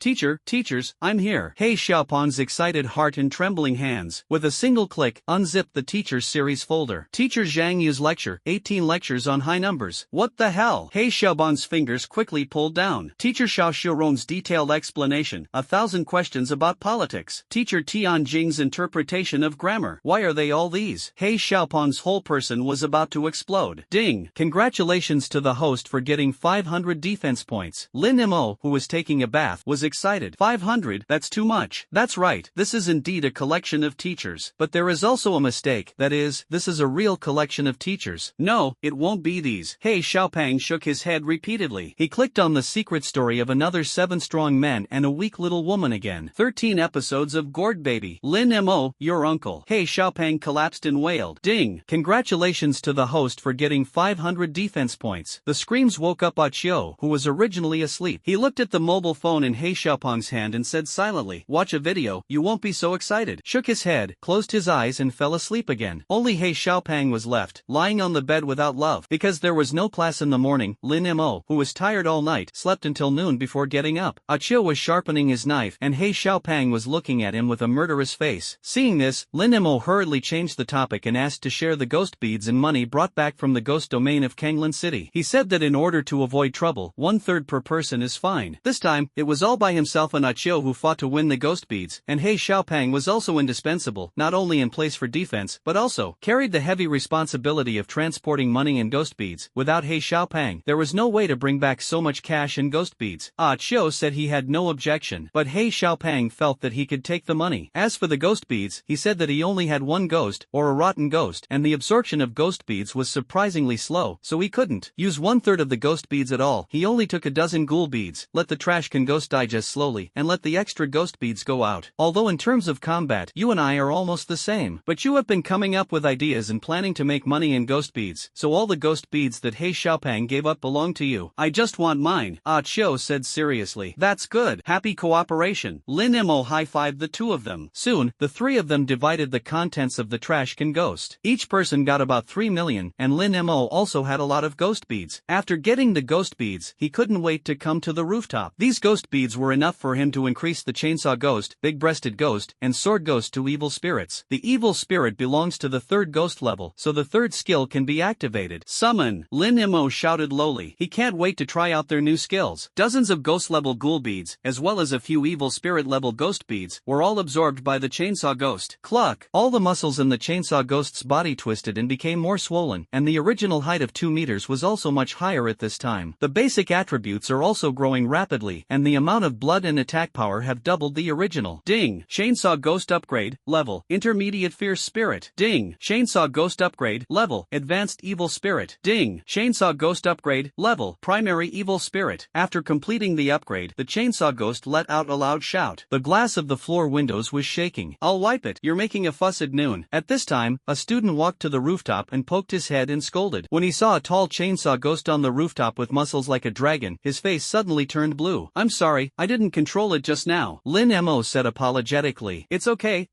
S1: teachers, I'm here. He Xiaopang's excited heart and trembling hands, with a single click, unzipped the teacher's series folder. Teacher Zhang Yu's lecture, 18 lectures on high numbers. What the hell? He Xiaopang's fingers quickly pulled down. Teacher Xiao Xiuron's detailed explanation, 1,000 questions about politics. Teacher Tian Jing's interpretation of grammar. Why are they all these? He Xiaopang's whole person was about to explode. Ding! Congratulations to the host for getting 500 defense points. Lin Mo, who was taking a bath, was excited. 500? That's too much. That's right, this is indeed a collection of teachers. But there is also a mistake, that is, this is a real collection of teachers. No, it won't be these. He Xiaopang shook his head repeatedly. He clicked on The Secret Story of Another 7 Strong Men and a Weak Little Woman again. 13 episodes of Gourd Baby. Lin Mo, your uncle. He Xiaopang collapsed and wailed. Ding! Congratulations to the host for getting 500 defense points. The screams woke up Achou, who was originally asleep. He looked at the mobile phone in He Xiaopang's hand and said silently, watch a video, you won't be so excited. Shook his head, closed his eyes and fell asleep again. Only He Xiaopang was left, lying on the bed without love. Because there was no class in the morning, Lin Mo, who was tired all night, slept until noon before getting up. Achou was sharpening his knife and He Xiaopang was looking at him with a murderous face. Seeing this, Lin Mo hurriedly changed the topic and asked to share the ghost beads and money brought back from the ghost domain of Kanglin City. He said that in order to avoid trouble, 1/3 per person is fine. This time, it was all by himself and Achou who fought to win the ghost beads, and He Xiaopang was also indispensable, not only in place for defense, but also carried the heavy responsibility of transporting money and ghost beads. Without He Xiaopang, there was no way to bring back so much cash and ghost beads. Achou said he had no objection, but He Xiaopang felt that he could take the money. As for the ghost beads, he said that he only had one ghost, or a rotten ghost, and the absorption of ghost beads was surprisingly slow, so he couldn't use 1/3 of the ghost beads at all. He only took a dozen ghoul beads, let the trash can ghost digest slowly, and let the extra ghost beads go out. Although in terms of combat, you and I are almost the same, but you have been coming up with ideas and planning to make money in ghost beads, so all the ghost beads that He Xiaopang gave up belong to you. I just want mine, Achou said seriously. That's good. Happy cooperation. Lin Mo high-fived the two of them. Soon, the three of them divided the contents of the trash can ghost. Each person got about 3 million, and Lin Mo also had a lot of ghost beads. After getting the ghost beads, he couldn't wait to come to the rooftop. These ghost beads were enough for him to increase the chainsaw ghost, big-breasted ghost, and sword ghost to evil spirits. The evil spirit belongs to the 3rd ghost level, so the 3rd skill can be activated. Summon! Lin Mo shouted lowly. He can't wait to try out their new skills. Dozens of ghost-level ghoul beads, as well as a few evil spirit-level ghost beads, were all absorbed by the chainsaw ghost. Cluck! All the muscles in the chainsaw ghost's body twisted and became more swollen, and the original height of 2 meters was also much higher at this time. The basic attributes are also growing rapidly, and the amount of blood and attack power have doubled the original. Ding! Chainsaw ghost upgrade, level, intermediate fierce spirit. Ding! Chainsaw ghost upgrade, level, advanced evil spirit. Ding! Chainsaw ghost upgrade, level, primary evil spirit. After completing the upgrade, the chainsaw ghost let out a loud shout. The glass of the floor windows was shaking. I'll wipe it. You're making a fuss at noon. At this time, a student walked to the rooftop and poked his head and scolded. When he saw a tall chainsaw ghost on the rooftop with muscles like a dragon, his face suddenly turned blue. I'm sorry, I didn't control it just now. Lin Mo said apologetically. It's okay.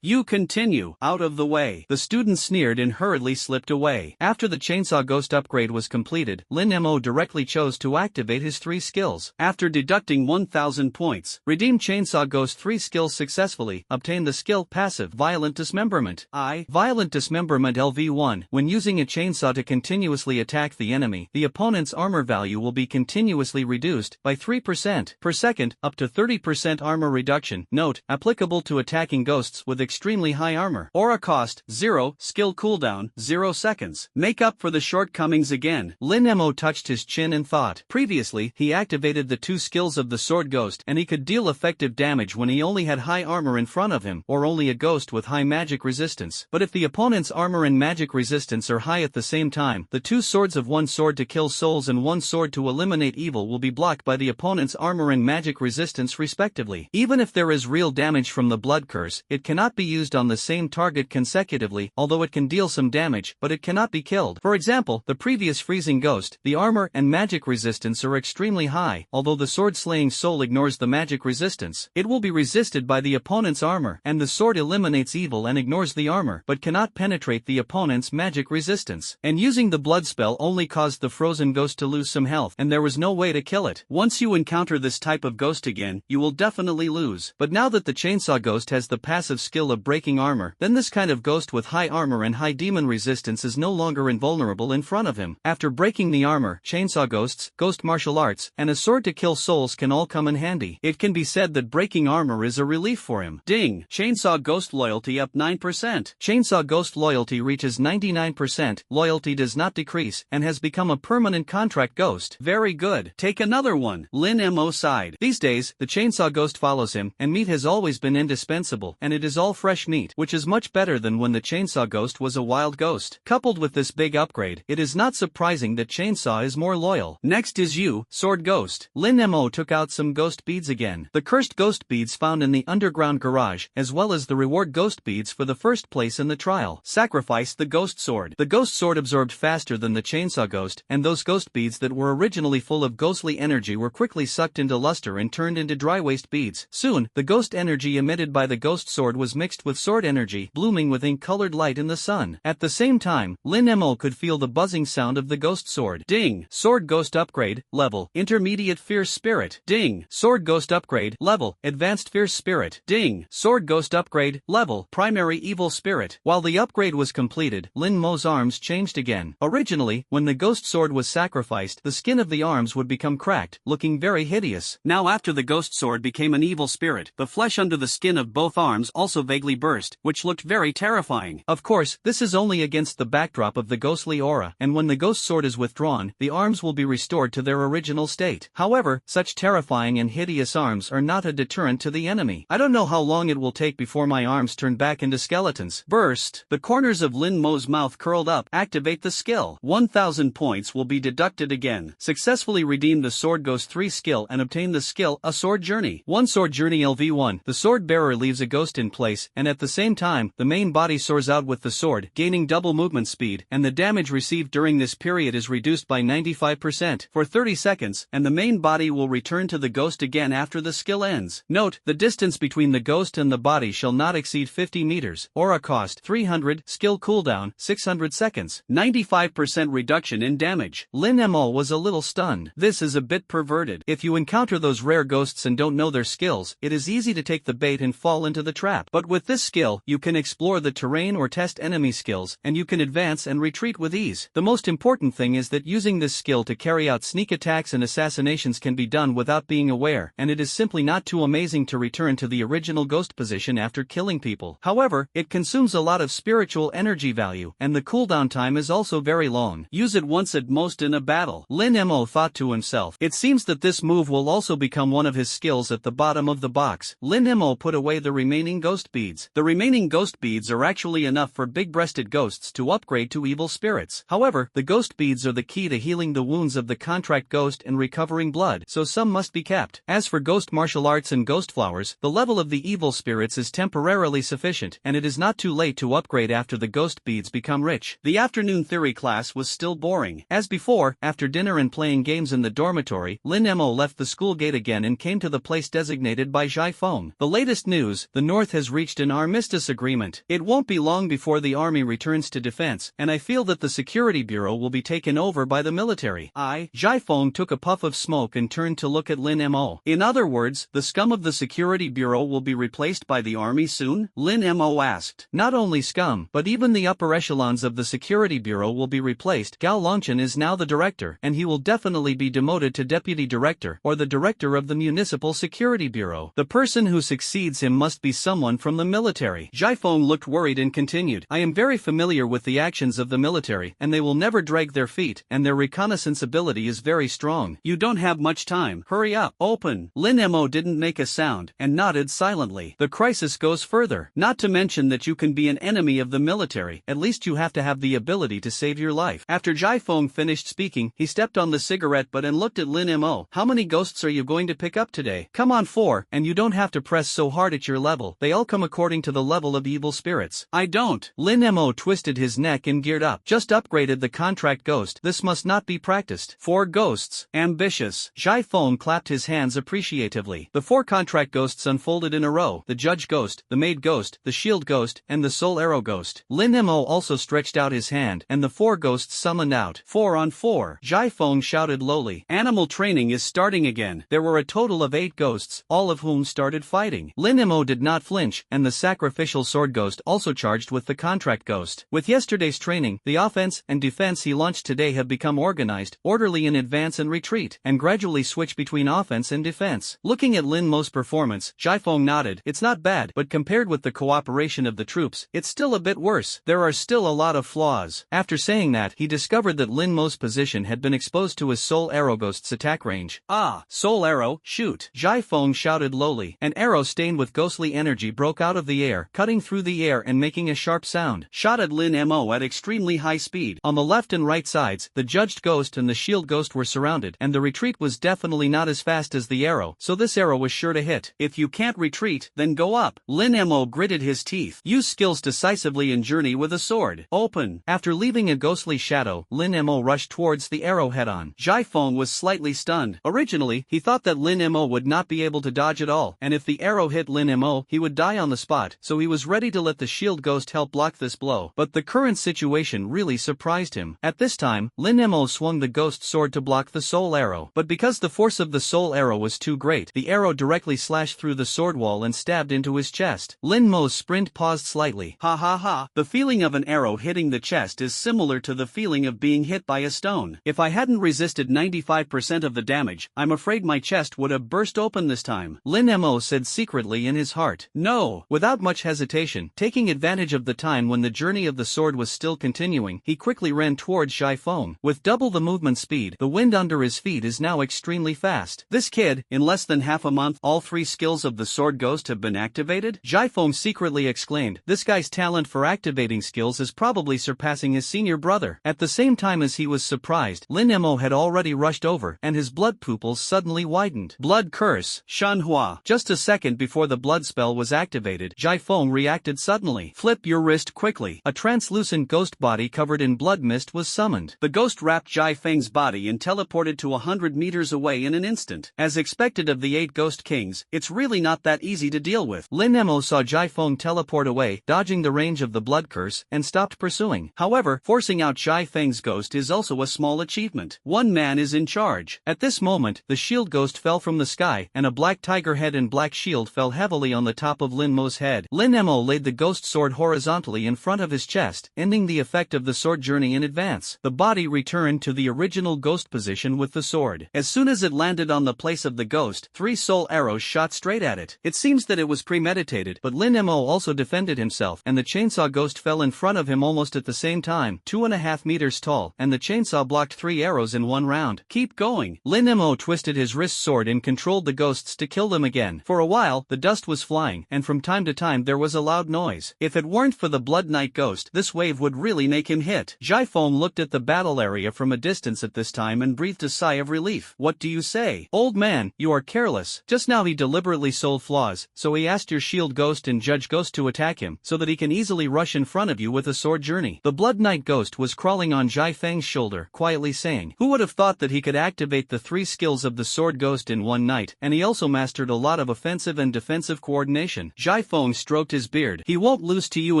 S1: You continue. Out of the way. The student sneered and hurriedly slipped away. After the chainsaw ghost upgrade was completed, Lin Mo directly chose to activate his 3 skills. After deducting 1,000 points, redeem chainsaw ghost 3 skills successfully, obtain the skill passive Violent Dismemberment. Violent Dismemberment LV1. When using a chainsaw to continuously attack the enemy, the opponent's armor value will be continuously reduced by 3%. per second, up to 30% armor reduction. Note, applicable to attacking ghosts with extremely high armor. Aura cost, 0, skill cooldown, 0 seconds. Make up for the shortcomings again. Lin Mo touched his chin and thought. Previously, he activated the 2 skills of the sword ghost and he could deal effective damage when he only had high armor in front of him or only a ghost with high magic resistance. But if the opponent's armor and magic resistance are high at the same time, the 2 swords of 1 sword to kill souls and 1 sword to eliminate evil will be blocked by the opponent's armor and magic resistance respectively. Even if there is real damage from the blood curse, it cannot be used on the same target consecutively, although it can deal some damage, but it cannot be killed. For example, the previous freezing ghost, the armor and magic resistance are extremely high, although the sword-slaying soul ignores the magic resistance. It will be resisted by the opponent's armor, and the sword eliminates evil and ignores the armor, but cannot penetrate the opponent's magic resistance. And using the blood spell only caused the frozen ghost to lose some health, and there was no way to kill it. Once you encounter this type of ghost again, you will definitely lose. But now that the chainsaw ghost has the passive skill of breaking armor, then this kind of ghost with high armor and high demon resistance is no longer invulnerable in front of him. After breaking the armor, chainsaw ghosts, ghost martial arts, and a sword to kill souls can all come in handy. It can be said that breaking armor is a relief for him. Ding! Chainsaw ghost loyalty up 9%. Chainsaw ghost loyalty reaches 99%, loyalty does not decrease, and has become a permanent contract ghost. Very good. Take another one. Lin Mo sighed. These days, the chainsaw ghost follows him, and meat has always been indispensable, and it is all fresh meat, which is much better than when the chainsaw ghost was a wild ghost. Coupled with this big upgrade, it is not surprising that chainsaw is more loyal. Next is you, sword ghost. Lin Mo took out some ghost beads again. The cursed ghost beads found in the underground garage, as well as the reward ghost beads for the first place in the trial. Sacrifice the ghost sword. The ghost sword absorbed faster than the chainsaw ghost, and those ghost beads that were originally full of ghostly energy were quickly sucked into luster and turned into dry waste beads. Soon, the ghost energy emitted by the ghost sword was mixed with sword energy, blooming with ink-colored light in the sun. At the same time, Lin Mo could feel the buzzing sound of the ghost sword. Ding! Sword ghost upgrade, level, intermediate fierce spirit. Ding! Sword ghost upgrade, level, advanced fierce spirit. Ding! Sword ghost upgrade, level, primary evil spirit. While the upgrade was completed, Lin Mo's arms changed again. Originally, when the ghost sword was sacrificed, the skin of the arms would become cracked, looking very hideous. Now after the ghost sword became an evil spirit, the flesh under the skin of both arms also vaguely burst, which looked very terrifying. Of course, this is only against the backdrop of the ghostly aura, and when the ghost sword is withdrawn, the arms will be restored to their original state. However, such terrifying and hideous arms are not a deterrent to the enemy. I don't know how long it will take before my arms turn back into skeletons. Burst! The corners of Lin Mo's mouth curled up. Activate the skill. 1000 points will be deducted again. Successfully redeem the sword ghost 3 skill and obtain the skill, a sword journey. 1 sword journey LV1. The sword bearer leaves a ghost in place, and at the same time, the main body soars out with the sword, gaining double movement speed, and the damage received during this period is reduced by 95% for 30 seconds, and the main body will return to the ghost again after the skill ends. Note, the distance between the ghost and the body shall not exceed 50 meters. Aura cost 300, skill cooldown 600 seconds, 95% reduction in damage. Lin Mo was a little stunned. This is a bit perverted. If you encounter those rare ghosts and don't know their skills, it is easy to take the bait and fall into the trap. But with this skill, you can explore the terrain or test enemy skills, and you can advance and retreat with ease. The most important thing is that using this skill to carry out sneak attacks and assassinations can be done without being aware, and it is simply not too amazing to return to the original ghost position after killing people. However, it consumes a lot of spiritual energy value, and the cooldown time is also very long. Use it once at most in a battle. Lin Mo thought to himself. It seems that this move will also become one of his skills at the bottom of the box. Lin Mo put away the remaining ghost beads. The remaining ghost beads are actually enough for big-breasted ghosts to upgrade to evil spirits. However, the ghost beads are the key to healing the wounds of the contract ghost and recovering blood, so some must be kept. As for ghost martial arts and ghost flowers, the level of the evil spirits is temporarily sufficient, and it is not too late to upgrade after the ghost beads become rich. The afternoon theory class was still boring. As before, after dinner and playing games in the dormitory, Lin Mo left the school gate again and came to the place designated by Zhai Feng. The latest news, the North has reached an armistice agreement. It won't be long before the army returns to defense, and I feel that the security bureau will be taken over by the military. Zhai Feng took a puff of smoke and turned to look at Lin Mo. In other words, the scum of the security bureau will be replaced by the army soon? Lin Mo asked. Not only scum, but even the upper echelons of the security bureau will be replaced. Gao Longchen is now the director, and he will definitely be demoted to deputy director, or the director of the Municipal Security Bureau. The person who succeeds him must be someone from the military. Jiafeng looked worried and continued, I am very familiar with the actions of the military, and they will never drag their feet, and their reconnaissance ability is very strong. You don't have much time. Hurry up. Open. Lin Mo didn't make a sound, and nodded silently. The crisis goes further. Not to mention that you can be an enemy of the military, at least you have to have the ability to save your life. After Jiafeng finished speaking, he stepped on the cigarette butt and looked at Lin Mo. How many ghosts are you going to pick up today? Come on 4, and you don't have to press so hard at your level. They all come according to the level of evil spirits. I don't. Lin Mo twisted his neck and geared up. Just upgraded the contract ghost. This must not be practiced. 4 ghosts. Ambitious. Jiafeng clapped his hands appreciatively. The 4 contract ghosts unfolded in a row. The judge ghost, the maid ghost, the shield ghost, and the soul arrow ghost. Lin Mo also stretched out his hand, and the 4 ghosts summoned out. 4 on 4. Jiafeng shouted lowly. Animal training is starting again. There were a total of 8 ghosts, all of whom started fighting. Lin Mo did not flinch, and the sacrificial sword ghost also charged with the contract ghost. With yesterday's training, the offense and defense he launched today have become organized, orderly in advance and retreat, and gradually switch between offense and defense. Looking at Lin Mo's performance, Jiafeng nodded. It's not bad, but compared with the cooperation of the troops, it's still a bit worse. There are still a lot of flaws. After saying that, he discovered that Lin Mo's position had been exposed to his soul arrow ghost's attack range. Ah, soul arrow, shoot. Jiafeng shouted lowly. An arrow stained with ghostly energy broke out of the air, cutting through the air and making a sharp sound. Shot at Lin Mo at extremely high speed. On the left and right sides, the judged ghost and the shield ghost were surrounded, and the retreat was definitely not as fast as the arrow, so this arrow was sure to hit. If you can't retreat, then go up. Lin Mo gritted his teeth. Use skills decisively in journey with a sword. Open. After leaving a ghostly shadow, Lin Mo rushed towards the arrow head-on. Jiafeng was slightly stunned. Originally, he thought that Lin Mo would not be able to dodge at all, and if the arrow hit Lin Mo, he would die on the spot, so he was ready to let the shield ghost help block this blow. But the current situation really surprised him. At this time, Lin Mo swung the ghost sword to block the soul arrow, but because the force of the soul arrow was too great, the arrow directly slashed through the sword wall and stabbed into his chest. Lin Mo's sprint paused slightly. Ha ha ha. The feeling of an arrow hitting the chest is similar to the feeling of being hit by a stone. If I hadn't resisted 95% of the damage, I'm afraid my chest would have burst open this time. Lin Mo said secretly in his heart. No. Without much hesitation, taking advantage of the time when the journey of the sword was still continuing, he quickly ran towards Jiafeng. With double the movement speed, the wind under his feet is now extremely fast. This kid, in less than half a month, all 3 skills of the sword ghost have been activated? Jiafeng secretly exclaimed. This guy's talent for activating skills is probably surpassing his senior brother. At the same time as he was surprised, Lin Mo had already rushed over, and his blood pupils suddenly widened. Blood curse. Manhwa. Just a second before the blood spell was activated, Jiafeng reacted suddenly. Flip your wrist quickly. A translucent ghost body covered in blood mist was summoned. The ghost wrapped Jiafeng's body and teleported to 100 meters away in an instant. As expected of the 8 ghost kings, it's really not that easy to deal with. Lin Mo saw Jiafeng teleport away, dodging the range of the blood curse, and stopped pursuing. However, forcing out Jiafeng's ghost is also a small achievement. One man is in charge. At this moment, the shield ghost fell from the sky, and a black tiger head and black shield fell heavily on the top of Lin Mo's head. Lin Mo laid the ghost sword horizontally in front of his chest, ending the effect of the sword journey in advance. The body returned to the original ghost position with the sword. As soon as it landed on the place of the ghost, 3 soul arrows shot straight at it. It seems that it was premeditated, but Lin Mo also defended himself, and the chainsaw ghost fell in front of him almost at the same time, 2.5 meters tall, and the chainsaw blocked 3 arrows in one round. Keep going. Lin Mo twisted his wrist sword and controlled the ghosts to kill them again. For a while, the dust was flying, and from time to time there was a loud noise. If it weren't for the Blood Knight ghost, this wave would really make him hit. Jiafeng looked at the battle area from a distance at this time and breathed a sigh of relief. What do you say? Old man, you are careless. Just now he deliberately sold flaws, so he asked your shield ghost and judge ghost to attack him, so that he can easily rush in front of you with a sword journey. The Blood Knight ghost was crawling on Jiafeng's shoulder, quietly saying, who would have thought that he could activate the 3 skills of the sword ghost in one night, and he also mastered a lot of offensive and defensive coordination. Jiafeng stroked his beard. He won't lose to you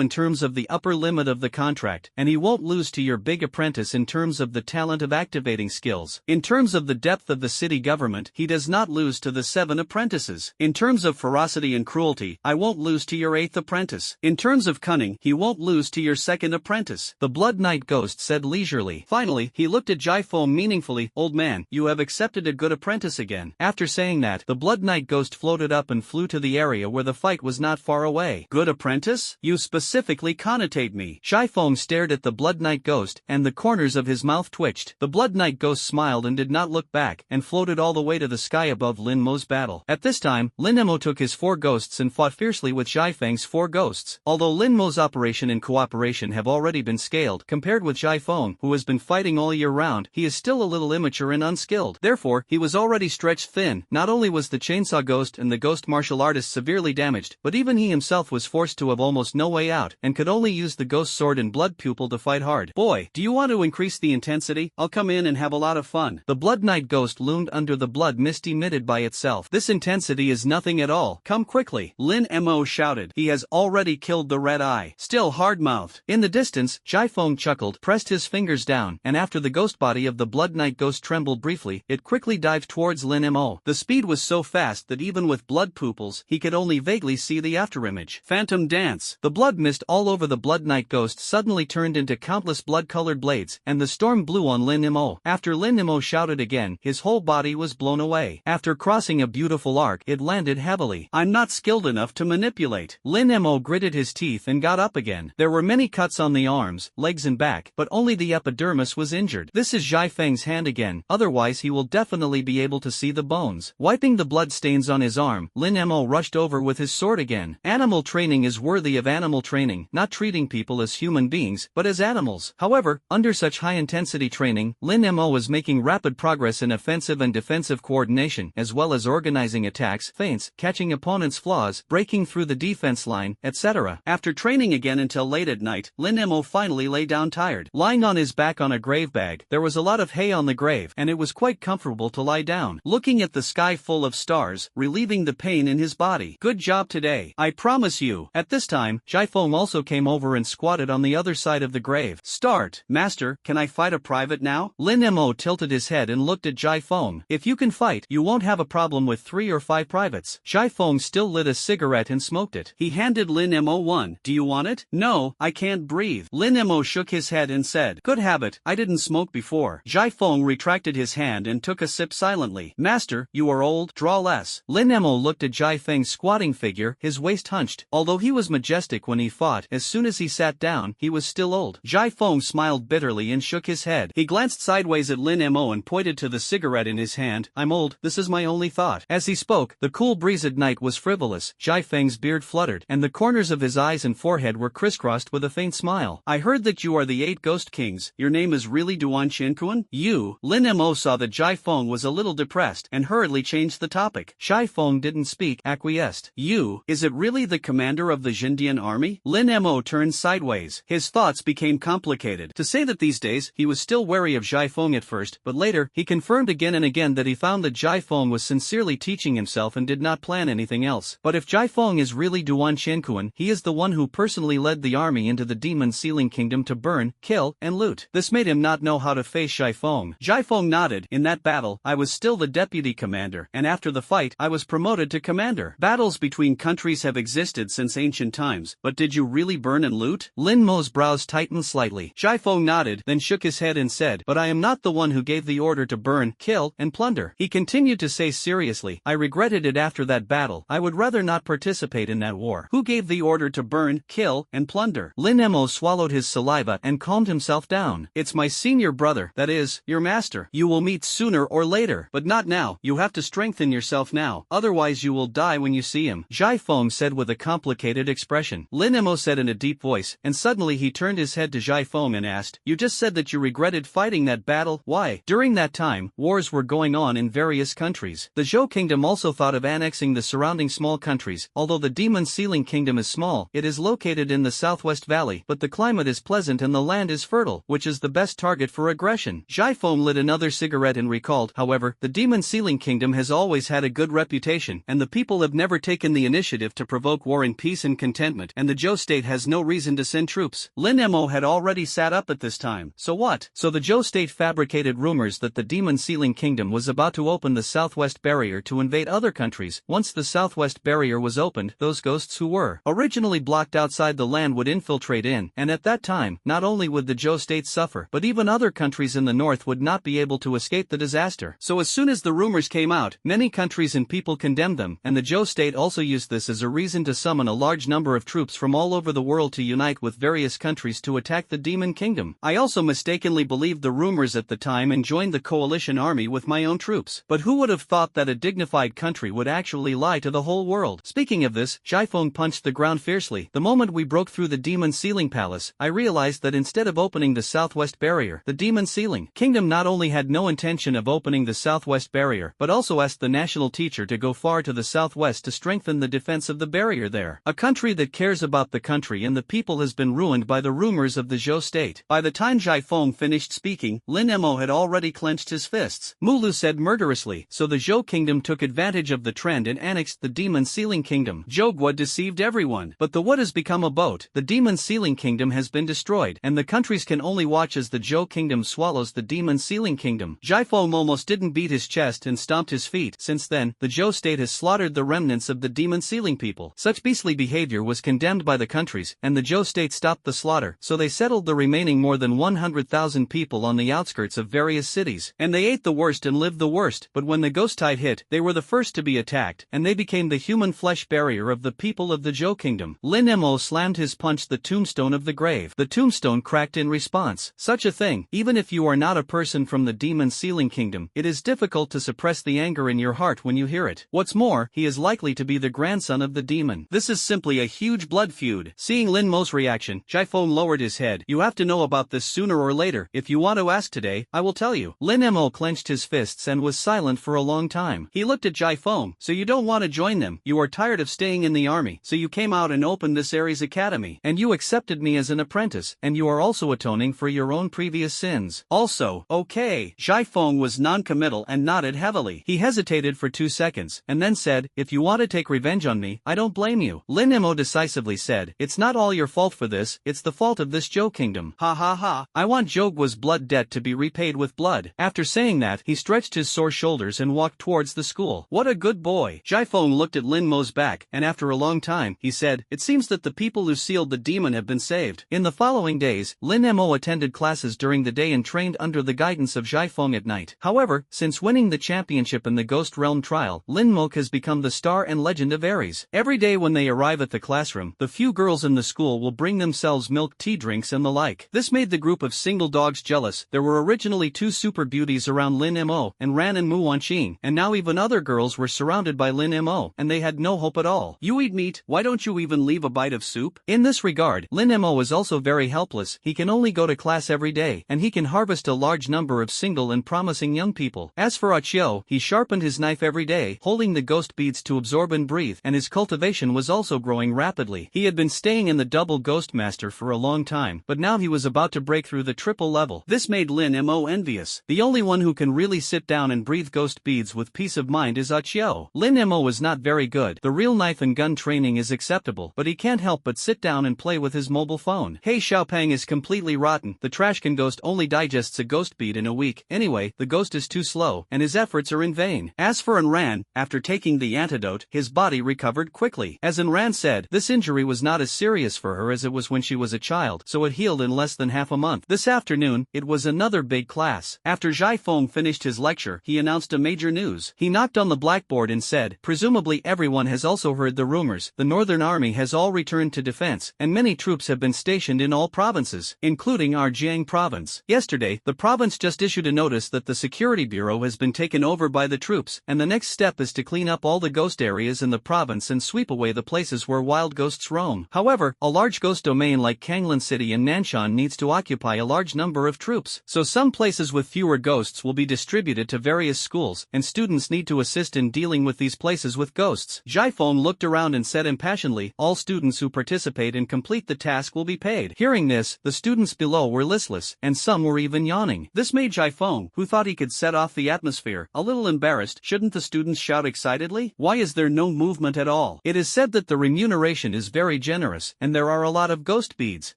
S1: in terms of the upper limit of the contract, and he won't lose to your big apprentice in terms of the talent of activating skills. In terms of the depth of the city government, he does not lose to the 7 apprentices. In terms of ferocity and cruelty, I won't lose to your 8th apprentice. In terms of cunning, he won't lose to your 2nd apprentice. The Blood Knight ghost said leisurely. Finally, he looked at Jiafeng meaningfully. Old man, you have accepted a good apprentice apprentice again. After saying that, the Blood Knight ghost floated up and flew to the area where the fight was not far away. Good apprentice? You specifically connotate me. Shaifeng stared at the Blood Knight ghost, and the corners of his mouth twitched. The Blood Knight ghost smiled and did not look back, and floated all the way to the sky above Lin Mo's battle. At this time, Lin Mo took his 4 ghosts and fought fiercely with Shaifeng's 4 ghosts. Although Lin Mo's operation and cooperation have already been scaled, compared with Shaifeng, who has been fighting all year round, he is still a little immature and unskilled. Therefore, he was already stretched thin. Not only was the chainsaw ghost and the ghost martial artist severely damaged, but even he himself was forced to have almost no way out, and could only use the ghost sword and blood pupil to fight hard. Boy, do you want to increase the intensity? I'll come in and have a lot of fun. The Blood Knight ghost loomed under the blood mist emitted by itself. This intensity is nothing at all. Come quickly. Lin Mo shouted. He has already killed the red eye. Still hard-mouthed. In the distance, Shaifeng chuckled, pressed his fingers down, and after the ghost body of the Blood Knight ghost trembled briefly, it quickly dived towards Lin Mo. The speed was so fast that even with blood pupils, he could only vaguely see the afterimage. Phantom dance. The blood mist all over the Blood Knight ghost suddenly turned into countless blood-colored blades, and the storm blew on Lin Mo. After Lin Mo shouted again, his whole body was blown away. After crossing a beautiful arc, it landed heavily. I'm not skilled enough to manipulate. Lin Mo gritted his teeth and got up again. There were many cuts on the arms, legs and back, but only the epidermis was injured. This is Shaifeng's hand again, otherwise he will definitely be able to see the bones. Wiping the blood stains on his arm, Lin Mo rushed over with his sword again. Animal training is worthy of animal training, not treating people as human beings, but as animals. However, under such high-intensity training, Lin Mo was making rapid progress in offensive and defensive coordination, as well as organizing attacks, feints, catching opponents' flaws, breaking through the defense line, etc. After training again until late at night, Lin Mo finally lay down tired. Lying on his back on a grave bag, there was a lot of hay on the grave, and it was quite comfortable to lie down, looking at the sky full of stars, relieving the pain in his body. Good job today, I promise you. At this time, Shaifeng also came over and squatted on the other side of the grave. Start. Master, can I fight a private now? Lin Mo tilted his head and looked at Shaifeng. If you can fight, you won't have a problem with 3 or 5 privates. Shaifeng still lit a cigarette and smoked it. He handed Lin Mo one. Do you want it? No, I can't breathe. Lin Mo shook his head and said, good habit, I didn't smoke before. Shaifeng retracted his hand and took a sip silently. Master, you are old, draw less. Lin Mo looked at Shaifeng's squatting figure, his waist hunched. Although he was majestic when he fought, as soon as he sat down, he was still old. Shaifeng smiled bitterly and shook his head. He glanced sideways at Lin Mo and pointed to the cigarette in his hand. I'm old, this is my only thought. As he spoke, the cool breeze at night was frivolous. Shaifeng's beard fluttered, and the corners of his eyes and forehead were crisscrossed with a faint smile. I heard that you are the 8 ghost kings. Your name is really Duan Qianquan? You? Lin Mo saw that Shaifeng was a little depressed, and hurriedly changed the topic. Shaifeng didn't speak, acquiesced. You? Is it really the commander of the Jindian army? Lin Mo turned sideways. His thoughts became complicated. To say that these days, he was still wary of Shaifeng at first, but later, he confirmed again and again that he found that Shaifeng was sincerely teaching himself and did not plan anything else. But if Shaifeng is really Duan Qianquan, he is the one who personally led the army into the demon sealing kingdom to burn, kill, and loot. This made him not know how to face Shaifeng. Shaifeng nodded. In that battle, I was still the deputy commander, and after the fight, I was promoted to commander. Battles between countries have existed since ancient times, but did you really burn and loot? Lin Mo's brows tightened slightly. Shaifeng nodded, then shook his head and said, but I am not the one who gave the order to burn, kill, and plunder. He continued to say seriously, I regretted it after that battle. I would rather not participate in that war. Who gave the order to burn, kill, and plunder? Lin Mo swallowed his saliva and calmed himself down. It's my senior brother, that is, your master. You will meet sooner or later, but not now. You have to strengthen yourself now, otherwise you will die when you see him. Shaifeng said with a complicated expression. Lin Mo said in a deep voice, and suddenly he turned his head to Shaifeng and asked, you just said that you regretted fighting that battle, why? During that time, wars were going on in various countries. The Zhou kingdom also thought of annexing the surrounding small countries. Although the demon sealing kingdom is small, it is located in the southwest valley, but the climate is pleasant and the land is fertile, which is the best target for aggression. Shaifeng lit another cigarette and recalled, however, the demon sealing kingdom has always had a good reputation, and the people have never taken the initiative to provoke war in peace and contentment, and the Zhou state has no reason to send troops. Lin Mo had already sat up at this time. So what? So the Zhou state fabricated rumors that the demon sealing kingdom was about to open the southwest barrier to invade other countries. Once the southwest barrier was opened, those ghosts who were originally blocked outside the land would infiltrate in, and at that time, not only would the Zhou state suffer, but even other countries in the north would not be able to escape the disaster. So as As soon as the rumors came out, many countries and people condemned them, and the Zhou state also used this as a reason to summon a large number of troops from all over the world to unite with various countries to attack the Demon Kingdom. I also mistakenly believed the rumors at the time and joined the coalition army with my own troops. But who would have thought that a dignified country would actually lie to the whole world? Speaking of this, Zhaifeng punched the ground fiercely. The moment we broke through the Demon Ceiling Palace, I realized that instead of opening the southwest barrier, the Demon Ceiling Kingdom not only had no intention of opening the southwest barrier, but also asked the national teacher to go far to the southwest to strengthen the defense of the barrier there. A country that cares about the country and the people has been ruined by the rumors of the Zhou state. By the time Zhaifeng finished speaking, Lin Mo had already clenched his fists. Mulu said murderously, so the Zhou kingdom took advantage of the trend and annexed the Demon Ceiling Kingdom. Zhougua deceived everyone. But the what has become a boat. The Demon Ceiling Kingdom has been destroyed, and the countries can only watch as the Zhou kingdom swallows the Demon Ceiling Kingdom. Zhaifeng almost didn't beat his chest and stomped his feet. Since then, the Zhou state has slaughtered the remnants of the Demon Ceiling people. Such beastly behavior was condemned by the countries, and the Zhou state stopped the slaughter, so they settled the remaining more than 100,000 people on the outskirts of various cities. And they ate the worst and lived the worst, but when the ghost tide hit, they were the first to be attacked, and they became the human flesh barrier of the people of the Zhou kingdom. Lin Mo slammed his punch the tombstone of the grave. The tombstone cracked in response. Such a thing, even if you are not a person from the Demon Ceiling Kingdom, it is difficult to suppress the anger in your heart when you hear it. What's more, he is likely to be the grandson of the demon. This is simply a huge blood feud. Seeing Lin Mo's reaction, Zhaifeng lowered his head. You have to know about this sooner or later. If you want to ask today, I will tell you. Lin Mo clenched his fists and was silent for a long time. He looked at Zhaifeng. So you don't want to join them. You are tired of staying in the army. So you came out and opened this Ares Academy. And you accepted me as an apprentice. And you are also atoning for your own previous sins. Also, okay. Zhaifeng was non-committal and nodded heavily. He hesitated for 2 seconds, and then said, if you want to take revenge on me, I don't blame you. Lin Mo decisively said, it's not all your fault for this, it's the fault of this Zhou kingdom. Ha ha ha. I want Zhougua's blood debt to be repaid with blood. After saying that, he stretched his sore shoulders and walked towards the school. What a good boy. Zhaifeng looked at Lin Mo's back, and after a long time, he said, it seems that the people who sealed the demon have been saved. In the following days, Lin Mo attended classes during the day and trained under the guidance of Zhaifeng at night. However, since winning the championship in the Ghost Realm trial, Lin Mo has become the star and legend of Ares. Every day when they arrive at the classroom, the few girls in the school will bring themselves milk tea drinks and the like. This made the group of single dogs jealous. There were originally 2 super beauties around Lin Mo, and Ran and Mu Wanqing, and now even other girls were surrounded by Lin Mo, and they had no hope at all. You eat meat, why don't you even leave a bite of soup? In this regard, Lin Mo is also very helpless. He can only go to class every day, and he can harvest a large number of single and promising young people. As for Achio, he sharpened his knife every day, holding the ghost beads to absorb and breathe, and his cultivation was also growing rapidly. He had been staying in the double ghost master for a long time, but now he was about to break through the triple level. This made Lin Mo envious. The only one who can really sit down and breathe ghost beads with peace of mind is Achio. Lin Mo is not very good. The real knife and gun training is acceptable, but he can't help but sit down and play with his mobile phone. Hey, Xiaopeng is completely rotten. The trash can ghost only digests a ghost bead in a week. Anyway, the ghost is too slow, and his efforts are in vain. As for Enran, after taking the antidote, his body recovered quickly. As Enran said, this injury was not as serious for her as it was when she was a child, so it healed in less than half a month. This afternoon, it was another big class. After Zhaifeng finished his lecture, he announced a major news. He knocked on the blackboard and said, presumably everyone has also heard the rumors. The Northern Army has all returned to defense, and many troops have been stationed in all provinces, including our Jiang province. Yesterday, the province just issued a notice that the Security Bureau has been taken over by the troops, and the next step is to clean up all the ghost areas in the province and sweep away the places where wild ghosts roam. However, a large ghost domain like Kanglan City and Nanshan needs to occupy a large number of troops, so some places with fewer ghosts will be distributed to various schools, and students need to assist in dealing with these places with ghosts. Zhaifeng looked around and said impassionedly, all students who participate and complete the task will be paid. Hearing this, the students below were listless, and some were even yawning. This made Zhaifeng, who thought he could set off the atmosphere, a little embarrassed. Shouldn't the students shout excitedly? Why is there no movement at all? It is said that the remuneration is very generous, and there are a lot of ghost beads.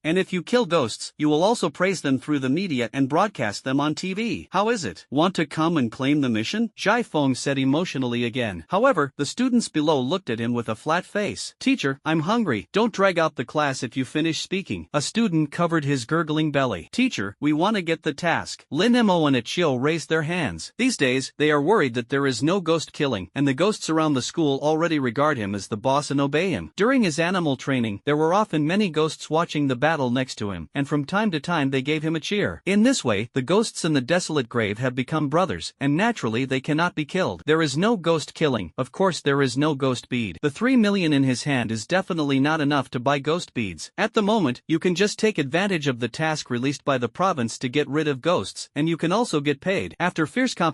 S1: And if you kill ghosts, you will also praise them through the media and broadcast them on TV. How is it? Want to come and claim the mission? Zhaifeng said emotionally again. However, the students below looked at him with a flat face. Teacher, I'm hungry. Don't drag out the class if you finish speaking. A student covered his gurgling belly. Teacher, we want to get the task. Lin Mo and Achio raised their hands. These days, they are worried that there is no ghost killing, and the ghosts around the school already regard him as the boss and obey him. During his animal training, there were often many ghosts watching the battle next to him, and from time to time they gave him a cheer. In this way, the ghosts in the desolate grave have become brothers, and naturally they cannot be killed. There is no ghost killing, of course there is no ghost bead. The 3 million in his hand is definitely not enough to buy ghost beads. At the moment, you can just take advantage of the task released by the province to get rid of ghosts, and you can also get paid. After fierce competition,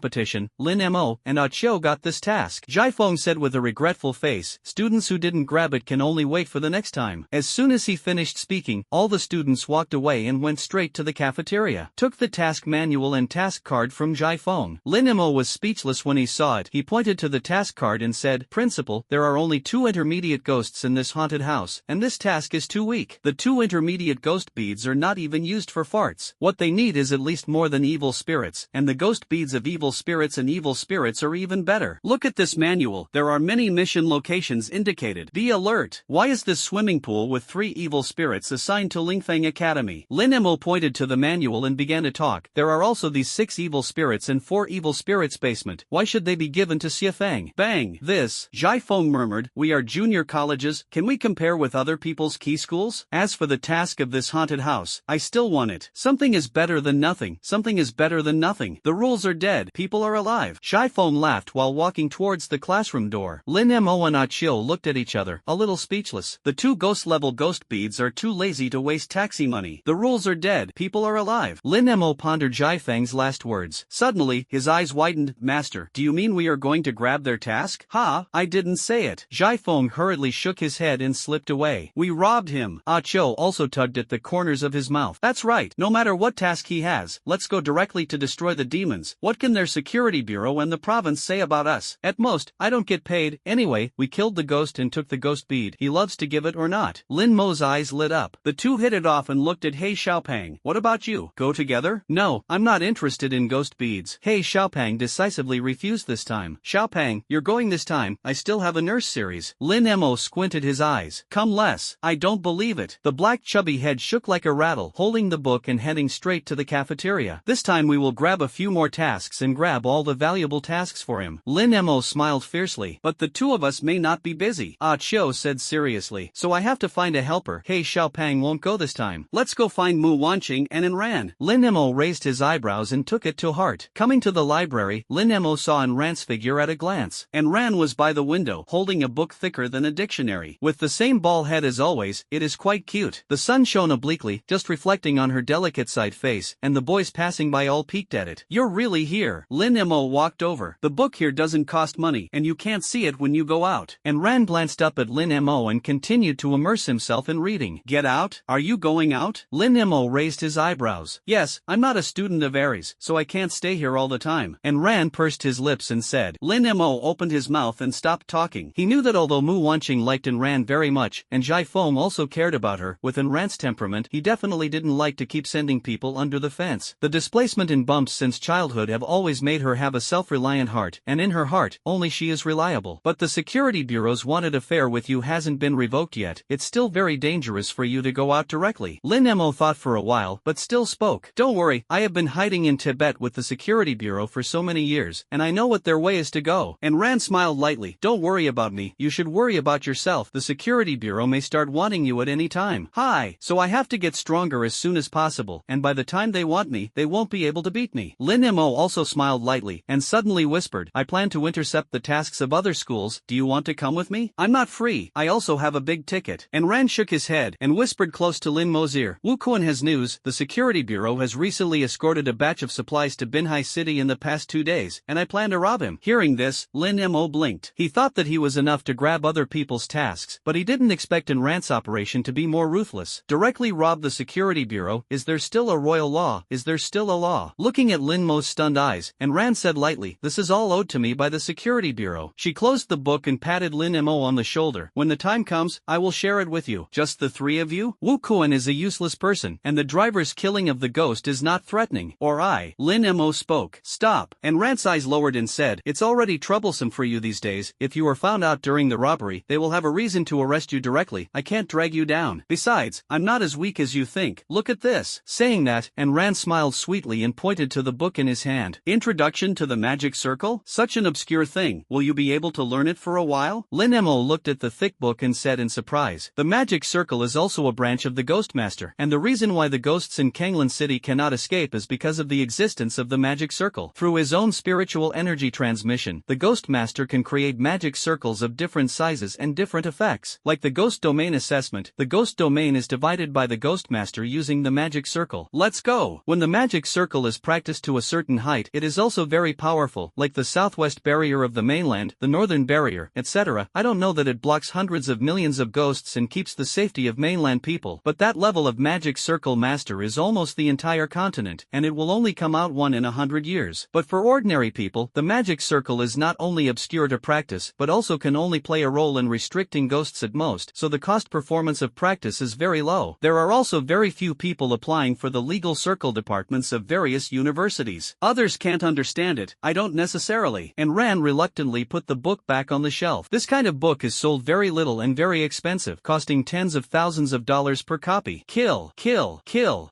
S1: Lin Mo and Ah Cho got this task. Jai Feng said with a regretful face, "Students who didn't grab it can only wait for the next time." As soon as he finished speaking, all the students walked away and went straight to the cafeteria. Took the task manual and task card from Jai Feng. Lin Mo was speechless when he saw it. He pointed to the task card and said, "Principal, there are only 2 intermediate ghosts in this haunted house, and this task is too weak. The 2 intermediate ghost beads are not even used for farts. What they need is at least more than evil spirits, and the ghost beads of evil spirits and evil spirits are even better. Look at this manual. There are many mission locations indicated. Be alert. Why is this swimming pool with 3 evil spirits assigned to Lingfeng Academy?" Lin Mo pointed to the manual and began to talk. "There are also these 6 evil spirits and 4 evil spirits basement. Why should they be given to Xiafeng?" Bang! This, Jai Feng murmured, "We are junior colleges, can we compare with other people's key schools? As for the task of this haunted house, I still want it. Something is better than nothing. Something is better than nothing. The rules are dead. People are alive." Jai Feng laughed while walking towards the classroom door. Lin Mo and Ah Cho looked at each other, a little speechless. The 2 ghost-level ghost beads are too lazy to waste taxi money. The rules are dead. People are alive. Lin Mo pondered Jai Feng's last words. Suddenly, his eyes widened. "Master, do you mean we are going to grab their task?" "Ha, I didn't say it." Jai Feng hurriedly shook his head and slipped away. "We robbed him." Ah Cho also tugged at the corners of his mouth. "That's right. No matter what task he has, let's go directly to destroy the demons. What can their security bureau and the province say about us? At most, I don't get paid. Anyway, we killed the ghost and took the ghost bead. He loves to give it or not." Lin Mo's eyes lit up. The 2 hit it off and looked at He Xiaopang. "What about you? Go together?" "No, I'm not interested in ghost beads." He Xiaopang decisively refused this time. "Xiaopang, you're going this time. I still have a nurse series." Lin Mo squinted his eyes. "Come less. I don't believe it." The black chubby head shook like a rattle, holding the book and heading straight to the cafeteria. "This time we will grab a few more tasks and grab all the valuable tasks for him." Lin Mo smiled fiercely. "But the 2 of us may not be busy," Ah Cho said seriously. "So I have to find a helper." He Xiaopang won't go this time. "Let's go find Mu Wanqing and Enran." Lin Mo raised his eyebrows and took it to heart. Coming to the library, Lin Mo saw Enran's figure at a glance. Enran was by the window, holding a book thicker than a dictionary. With the same bald head as always, it is quite cute. The sun shone obliquely, just reflecting on her delicate side face, and the boys passing by all peeked at it. "You're really here." Lin Mo walked over. "The book here doesn't cost money, and you can't see it when you go out." Enran glanced up at Lin Mo and continued to immerse himself in reading. "Get out? Are you going out?" Lin Mo raised his eyebrows. "Yes, I'm not a student of Aries, so I can't stay here all the time." Enran pursed his lips and said. Lin Mo opened his mouth and stopped talking. He knew that although Mu Wanqing liked Enran very much, and Jai Feng also cared about her, with Enran's temperament he definitely didn't like to keep sending people under the fence. The displacement and bumps since childhood have always made her have a self-reliant heart, and in her heart, only she is reliable. But the security bureau's wanted affair with you hasn't been revoked yet. It's still very dangerous for you to go out directly. Lin Mo thought for a while, but still spoke. "Don't worry, I have been hiding in Tibet with the security bureau for so many years, and I know what their way is to go." And Rand smiled lightly. "Don't worry about me, you should worry about yourself. The security bureau may start wanting you at any time." "Hi, so I have to get stronger as soon as possible, and by the time they want me, they won't be able to beat me." Lin Mo also smiled lightly, and suddenly whispered, "I plan to intercept the tasks of other schools, do you want to come with me? I'm not free, I also have a big ticket." And Rand shook his head, and whispered close to Lin Mo's ear, "Wu Kuan has news, the security bureau has recently escorted a batch of supplies to Binhai City in the past 2 days, and I plan to rob him." Hearing this, Lin Mo blinked. He thought that he was enough to grab other people's tasks, but he didn't expect Rand's operation to be more ruthless. Directly rob the security bureau, is there still a royal law? Is there still a law? Looking at Lin Mo's stunned eyes, and Rand said lightly, "This is all owed to me by the security bureau." She closed the book and patted Lin Mo on the shoulder. "When the time comes, I will share it with you. Just the 3 of you? Wu Kuan is a useless person, and the driver's killing of the ghost is not threatening. Or I." Lin Mo spoke. "Stop." And Rand's eyes lowered and said, "It's already troublesome for you these days. If you are found out during the robbery, they will have a reason to arrest you directly. I can't drag you down. Besides, I'm not as weak as you think. Look at this." Saying that, and Rand smiled sweetly and pointed to the book in his hand. In Introduction to the Magic Circle? Such an obscure thing. Will you be able to learn it for a while? Lin Mo looked at the thick book and said in surprise, the Magic Circle is also a branch of the Ghostmaster, and the reason why the ghosts in Kanglan City cannot escape is because of the existence of the Magic Circle. Through his own spiritual energy transmission, the Ghostmaster can create magic circles of different sizes and different effects. Like the Ghost Domain assessment, the Ghost Domain is divided by the Ghostmaster using the Magic Circle. Let's go! When the Magic Circle is practiced to a certain height, it is also very powerful, like the southwest barrier of the mainland, the northern barrier, etc. I don't know that it blocks hundreds of millions of ghosts and keeps the safety of mainland people, but that level of Magic Circle master is almost the entire continent, and it will only come out one in 100 years. But for ordinary people, the Magic Circle is not only obscure to practice, but also can only play a role in restricting ghosts at most, so the cost performance of practice is very low. There are also very few people applying for the legal circle departments of various universities. Others can't understand it, I don't necessarily. And Ran reluctantly put the book back on the shelf. This kind of book is sold very little and very expensive, costing tens of thousands of dollars per copy. Kill.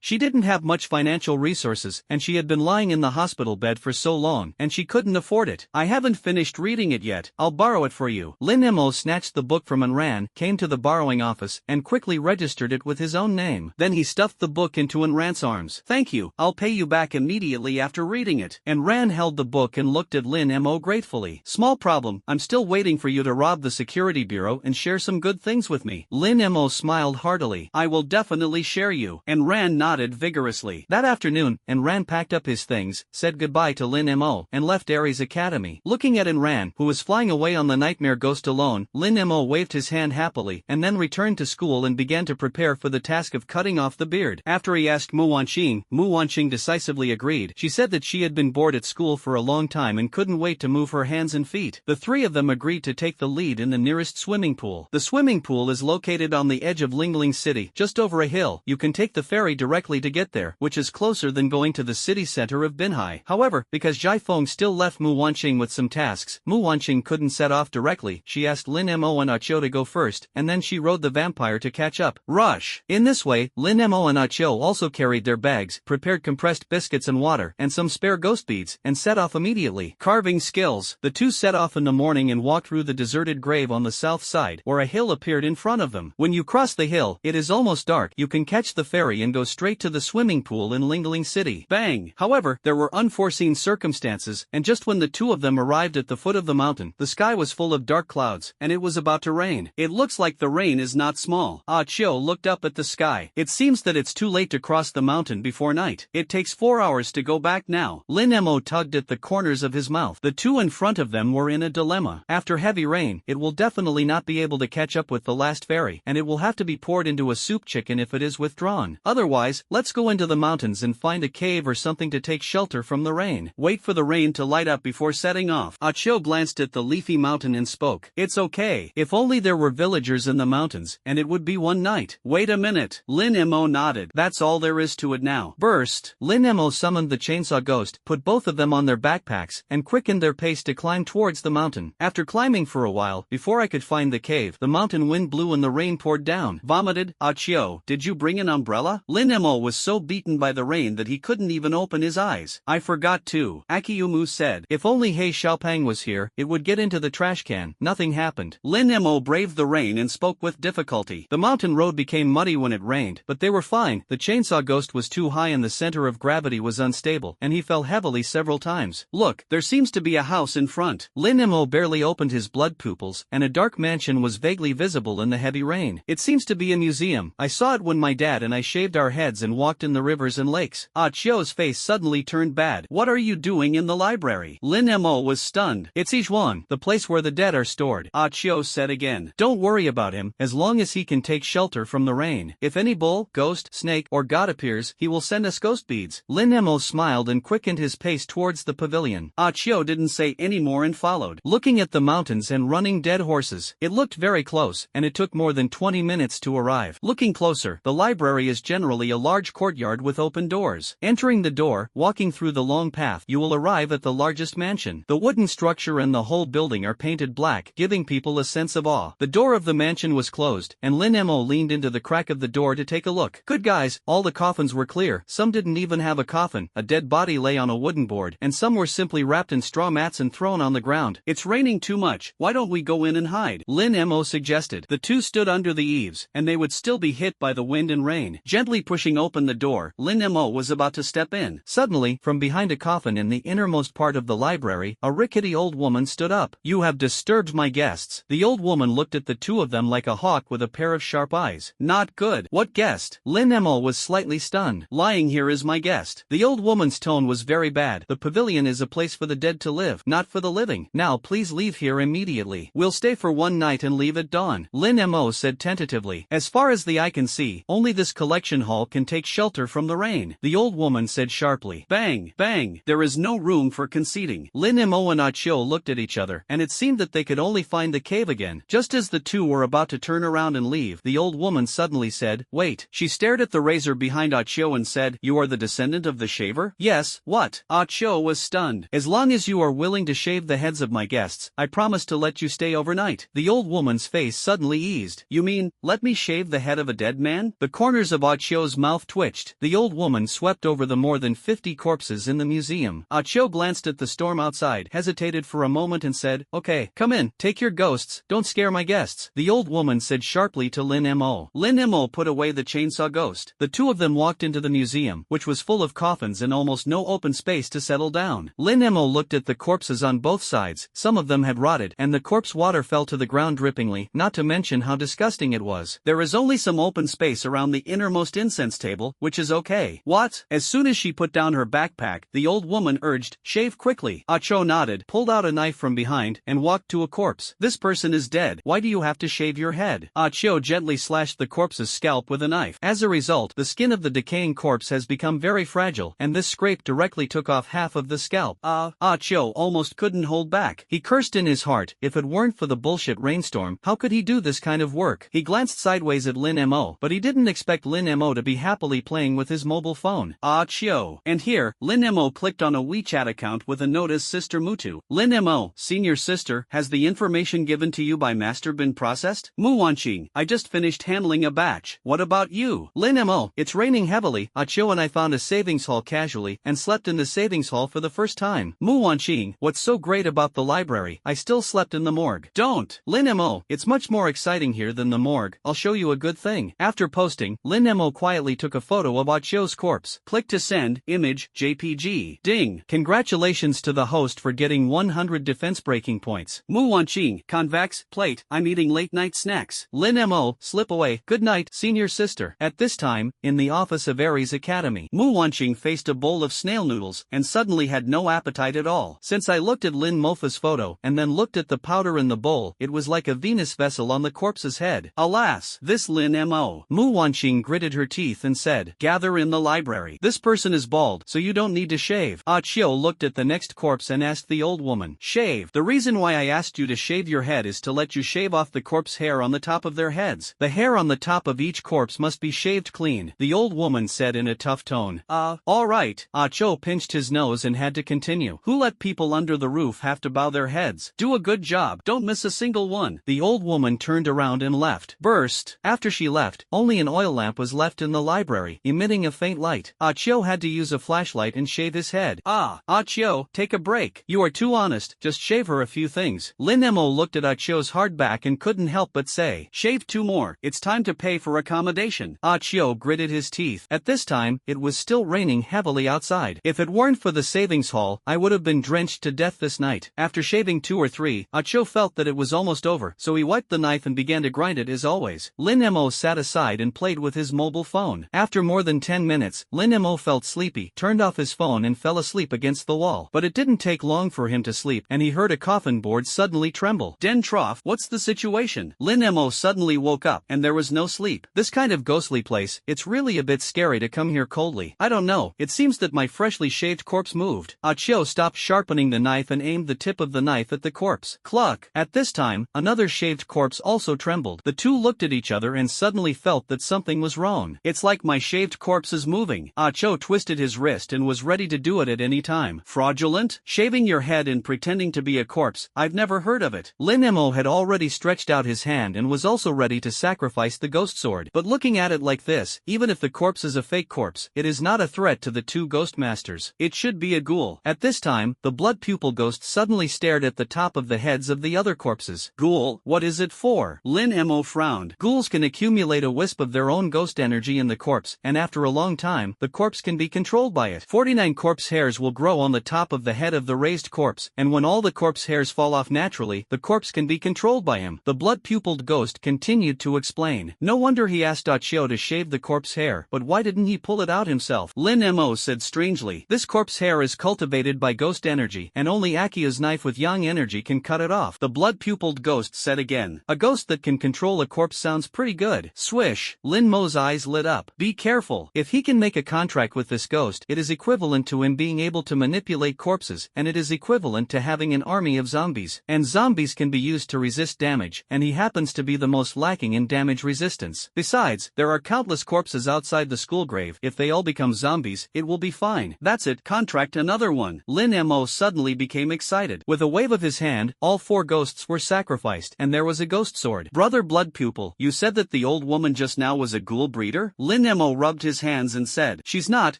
S1: She didn't have much financial resources, and she had been lying in the hospital bed for so long, and she couldn't afford it. I haven't finished reading it yet, I'll borrow it for you. Lin Mo snatched the book from Ran, came to the borrowing office, and quickly registered it with his own name. Then he stuffed the book into Ran's arms. Thank you, I'll pay you back immediately after reading it. And Ran held the book and looked at Lin Mo gratefully. Small problem, I'm still waiting for you to rob the security bureau and share some good things with me. Lin Mo smiled heartily. I will definitely share you. And Ran nodded vigorously. That afternoon, Ran packed up his things, said goodbye to Lin Mo, and left Ares Academy. Looking at Ran, who was flying away on the nightmare ghost alone, Lin Mo waved his hand happily, and then returned to school and began to prepare for the task of cutting off the beard. After he asked Mu Wanqing decisively agreed. She said that she had been bored at school for a long time and couldn't wait to move her hands and feet. The three of them agreed to take the lead in the nearest swimming pool. The swimming pool is located on the edge of Lingling City, just over a hill. You can take the ferry directly to get there, which is closer than going to the city center of Binhai. However, because Jai Feng still left Mu Wanqing with some tasks, Mu Wanqing couldn't set off directly. She asked Lin Mo and Achio to go first, and then she rode the vampire to catch up. Rush! In this way, Lin Mo and Achio also carried their bags, prepared compressed biscuits and water, and some spare ghost beads, and set off immediately. Carving skills. The two set off in the morning and walked through the deserted grave on the south side, where a hill appeared in front of them. When you cross the hill, it is almost dark. You can catch the ferry and go straight to the swimming pool in Lingling City. Bang! However, there were unforeseen circumstances, and just when the two of them arrived at the foot of the mountain, the sky was full of dark clouds, and it was about to rain. It looks like the rain is not small. Achio looked up at the sky. It seems that it's too late to cross the mountain before night. It takes 4 hours to go back now. Lin Mo tugged at the corners of his mouth. The two in front of them were in a dilemma. After heavy rain, it will definitely not be able to catch up with the last ferry, and it will have to be poured into a soup chicken if it is withdrawn. Otherwise, let's go into the mountains and find a cave or something to take shelter from the rain. Wait for the rain to light up before setting off. Achio glanced at the leafy mountain and spoke. It's okay. If only there were villagers in the mountains, and it would be one night. Wait a minute. Lin Mo nodded. That's all there is to it now. Burst. Lin Mo summoned the chainsaw ghost, put both of them on their backpacks, and quickened their pace to climb towards the mountain. After climbing for a while, before I could find the cave, the mountain wind blew and the rain poured down. Vomited. Achio, did you bring an umbrella? Lin Mo was so beaten by the rain that he couldn't even open his eyes. I forgot to. Akiyumu said. If only Hei Xiaopang was here, it would get into the trash can. Nothing happened. Lin Mo braved the rain and spoke with difficulty. The mountain road became muddy when it rained, but they were fine. The chainsaw ghost was too high and the center of gravity was unstable, and he fell heavily several times. Look, there seems to be a house in front. Lin Mo barely opened his blood pupils, and a dark mansion was vaguely visible in the heavy rain. It seems to be a museum. I saw it when my dad and I shaved our heads and walked in the rivers and lakes. Chio's face suddenly turned bad. What are you doing in the library? Lin Mo was stunned. It's Ijuan, the place where the dead are stored. Chio said again. Don't worry about him, as long as he can take shelter from the rain. If any bull, ghost, snake, or god appears, he will send us ghost beads. Lin Mo smiled and quickened his pace towards the pavilion. Chio didn't say any more and followed, looking at the mountains and running dead horses. It looked very close, and it took more than 20 minutes to arrive. Looking closer, the library is generally a large courtyard with open doors. Entering the door, walking through the long path, you will arrive at the largest mansion. The wooden structure and the whole building are painted black, giving people a sense of awe. The door of the mansion was closed, and Lin Mo leaned into the crack of the door to take a look. Good guys, all the coffins were clear. Some didn't even have a coffin. A dead body lay on a wooden wooden board, and some were simply wrapped in straw mats and thrown on the ground. It's raining too much, why don't we go in and hide? Lin Mo suggested. The two stood under the eaves, and they would still be hit by the wind and rain. Gently pushing open the door, Lin Mo was about to step in. Suddenly, from behind a coffin in the innermost part of the library, a rickety old woman stood up. You have disturbed my guests. The old woman looked at the two of them like a hawk with a pair of sharp eyes. Not good. What guest? Lin Mo was slightly stunned. Lying here is my guest. The old woman's tone was very bad. The pavilion is a place for the dead to live, not for the living. Now please leave here immediately. We'll stay for one night and leave at dawn, Lin Mo said tentatively. As far as the eye can see, only this collection hall can take shelter from the rain, the old woman said sharply. Bang, bang, there is no room for conceding. Lin Mo and Ah Cho looked at each other, and it seemed that they could only find the cave again. Just as the two were about to turn around and leave, the old woman suddenly said, wait. She stared at the razor behind Ah Cho and said, you are the descendant of the shaver? Yes, what? Ah Cho was stunned. As long as you are willing to shave the heads of my guests, I promise to let you stay overnight. The old woman's face suddenly eased. You mean, let me shave the head of a dead man? The corners of Ah Cho's mouth twitched. The old woman swept over the more than 50 corpses in the museum. Ah Cho glanced at the storm outside, hesitated for a moment and said, okay, come in, take your ghosts, don't scare my guests. The old woman said sharply to Lin Mo. Lin Mo put away the chainsaw ghost. The two of them walked into the museum, which was full of coffins and almost no open space to settle down. Lin Mo looked at the corpses on both sides. Some of them had rotted, and the corpse water fell to the ground drippingly, not to mention how disgusting it was. There is only some open space around the innermost incense table, which is okay. What? As soon as she put down her backpack, the old woman urged, shave quickly. Ah Cho nodded, pulled out a knife from behind, and walked to a corpse. This person is dead. Why do you have to shave your head? Ah Cho gently slashed the corpse's scalp with a knife. As a result, the skin of the decaying corpse has become very fragile, and this scrape directly took off half of the scalp. Ah Cho almost couldn't hold back. He cursed in his heart. If it weren't for the bullshit rainstorm, how could he do this kind of work? He glanced sideways at Lin Mo, but he didn't expect Lin Mo to be happily playing with his mobile phone. Ah Cho. And here, Lin Mo clicked on a WeChat account with a note as Sister Mutu. Lin Mo, senior sister, has the information given to you by master been processed? Mu Wanqing, I just finished handling a batch. What about you? Lin Mo, it's raining heavily. Ah Cho and I found a savings hall casually and slept in the savings hall for the first time. Mu Wanqing, what's so great about the library? I still slept in the morgue. Don't. Lin Mo, it's much more exciting here than the morgue. I'll show you a good thing. After posting, Lin Mo quietly took a photo of Ah Cho's corpse. Click to send, image, JPG. Ding. Congratulations to the host for getting 100 defense breaking points. Mu Wanqing, convex, plate, I'm eating late night snacks. Lin Mo, slip away. Good night, senior sister. At this time, in the office of Aries Academy, Mu Wanqing faced a bowl of snail noodles and suddenly had no appetite at all. Since I looked at Lin Mofa's photo and then looked at the powder in the bowl, it was like a Venus vessel on the corpse's head. Alas, this Lin Mo. Mu Wanqing gritted her teeth and said, gather in the library. This person is bald, so you don't need to shave. Ah Cho looked at the next corpse and asked the old woman, shave. The reason why I asked you to shave your head is to let you shave off the corpse hair on the top of their heads. The hair on the top of each corpse must be shaved clean, the old woman said in a tough tone. All right. Ah Cho pinched his nose and had to continue. Who let people under the roof have to bow their heads? Do a good job. Don't miss a single one. The old woman turned around and left. Burst. After she left, only an oil lamp was left in the library, emitting a faint light. Ah Cho had to use a flashlight and shave his head. Ah Cho, take a break. You are too honest, just shave her a few things. Lin Mo looked at Ah Cho's hard back and couldn't help but say, shave 2 more. It's time to pay for accommodation. Ah Cho gritted his teeth. At this time, it was still raining heavily outside. If it weren't for the savings hall, I would have been drenched to death this night. After shaving 2 or 3, Ah Cho felt that it was almost over, so he wiped the knife and began to grind it as always. Lin Mo sat aside and played with his mobile phone. After more than 10 minutes, Lin Mo felt sleepy, turned off his phone and fell asleep against the wall. But it didn't take long for him to sleep, and he heard a coffin board suddenly tremble. Den Troff, what's the situation? Lin Mo suddenly woke up, and there was no sleep. This kind of ghostly place, it's really a bit scary to come here coldly. I don't know, it seems that my freshly shaved corpse moved. Ah Cho stopped sharpening the knife and aimed the tip of the knife at the corpse. Cluck. At this time, another shaved corpse also trembled. The two looked at each other and suddenly felt that something was wrong. It's like my shaved corpse is moving. Ah Cho twisted his wrist and was ready to do it at any time. Fraudulent? Shaving your head and pretending to be a corpse, I've never heard of it. Lin Mo had already stretched out his hand and was also ready to sacrifice the ghost sword. But looking at it like this, even if the corpse is a fake corpse, it is not a threat to the two ghost masters. It should be a ghoul. At this time, the blood pupil ghost suddenly stared at the top of the heads of the other corpses. Ghoul, what is it for? Lin Mo frowned. Ghouls can accumulate a wisp of their own ghost energy in the corpse, and after a long time, the corpse can be controlled by it. 49 corpse hairs will grow on the top of the head of the raised corpse, and when all the corpse hairs fall off naturally, the corpse can be controlled by him. The blood-pupiled ghost continued to explain. No wonder he asked Achio to shave the corpse hair, but why didn't he pull it out himself? Lin Mo said strangely. This corpse hair is cultivated by ghost energy, and only Akia's knife with yang energy can cut it off. The blood-pupiled ghost said again. A ghost that can control a corpse sounds pretty good. Swish, Lin Mo's eyes lit up. Be careful. If he can make a contract with this ghost, it is equivalent to him being able to manipulate corpses, and it is equivalent to having an army of zombies. And zombies can be used to resist damage, and he happens to be the most lacking in damage resistance. Besides, there are countless corpses outside the school grave. If they all become zombies, it will be fine. That's it, contract another one. Lin Mo suddenly became excited. With a wave of his hand, all 4 ghosts were sacrificed, and there was a ghost sword. Brother Blood Pupil, you said that the old woman just now was a ghoul breeder? Lin Mo rubbed his hands and said, she's not,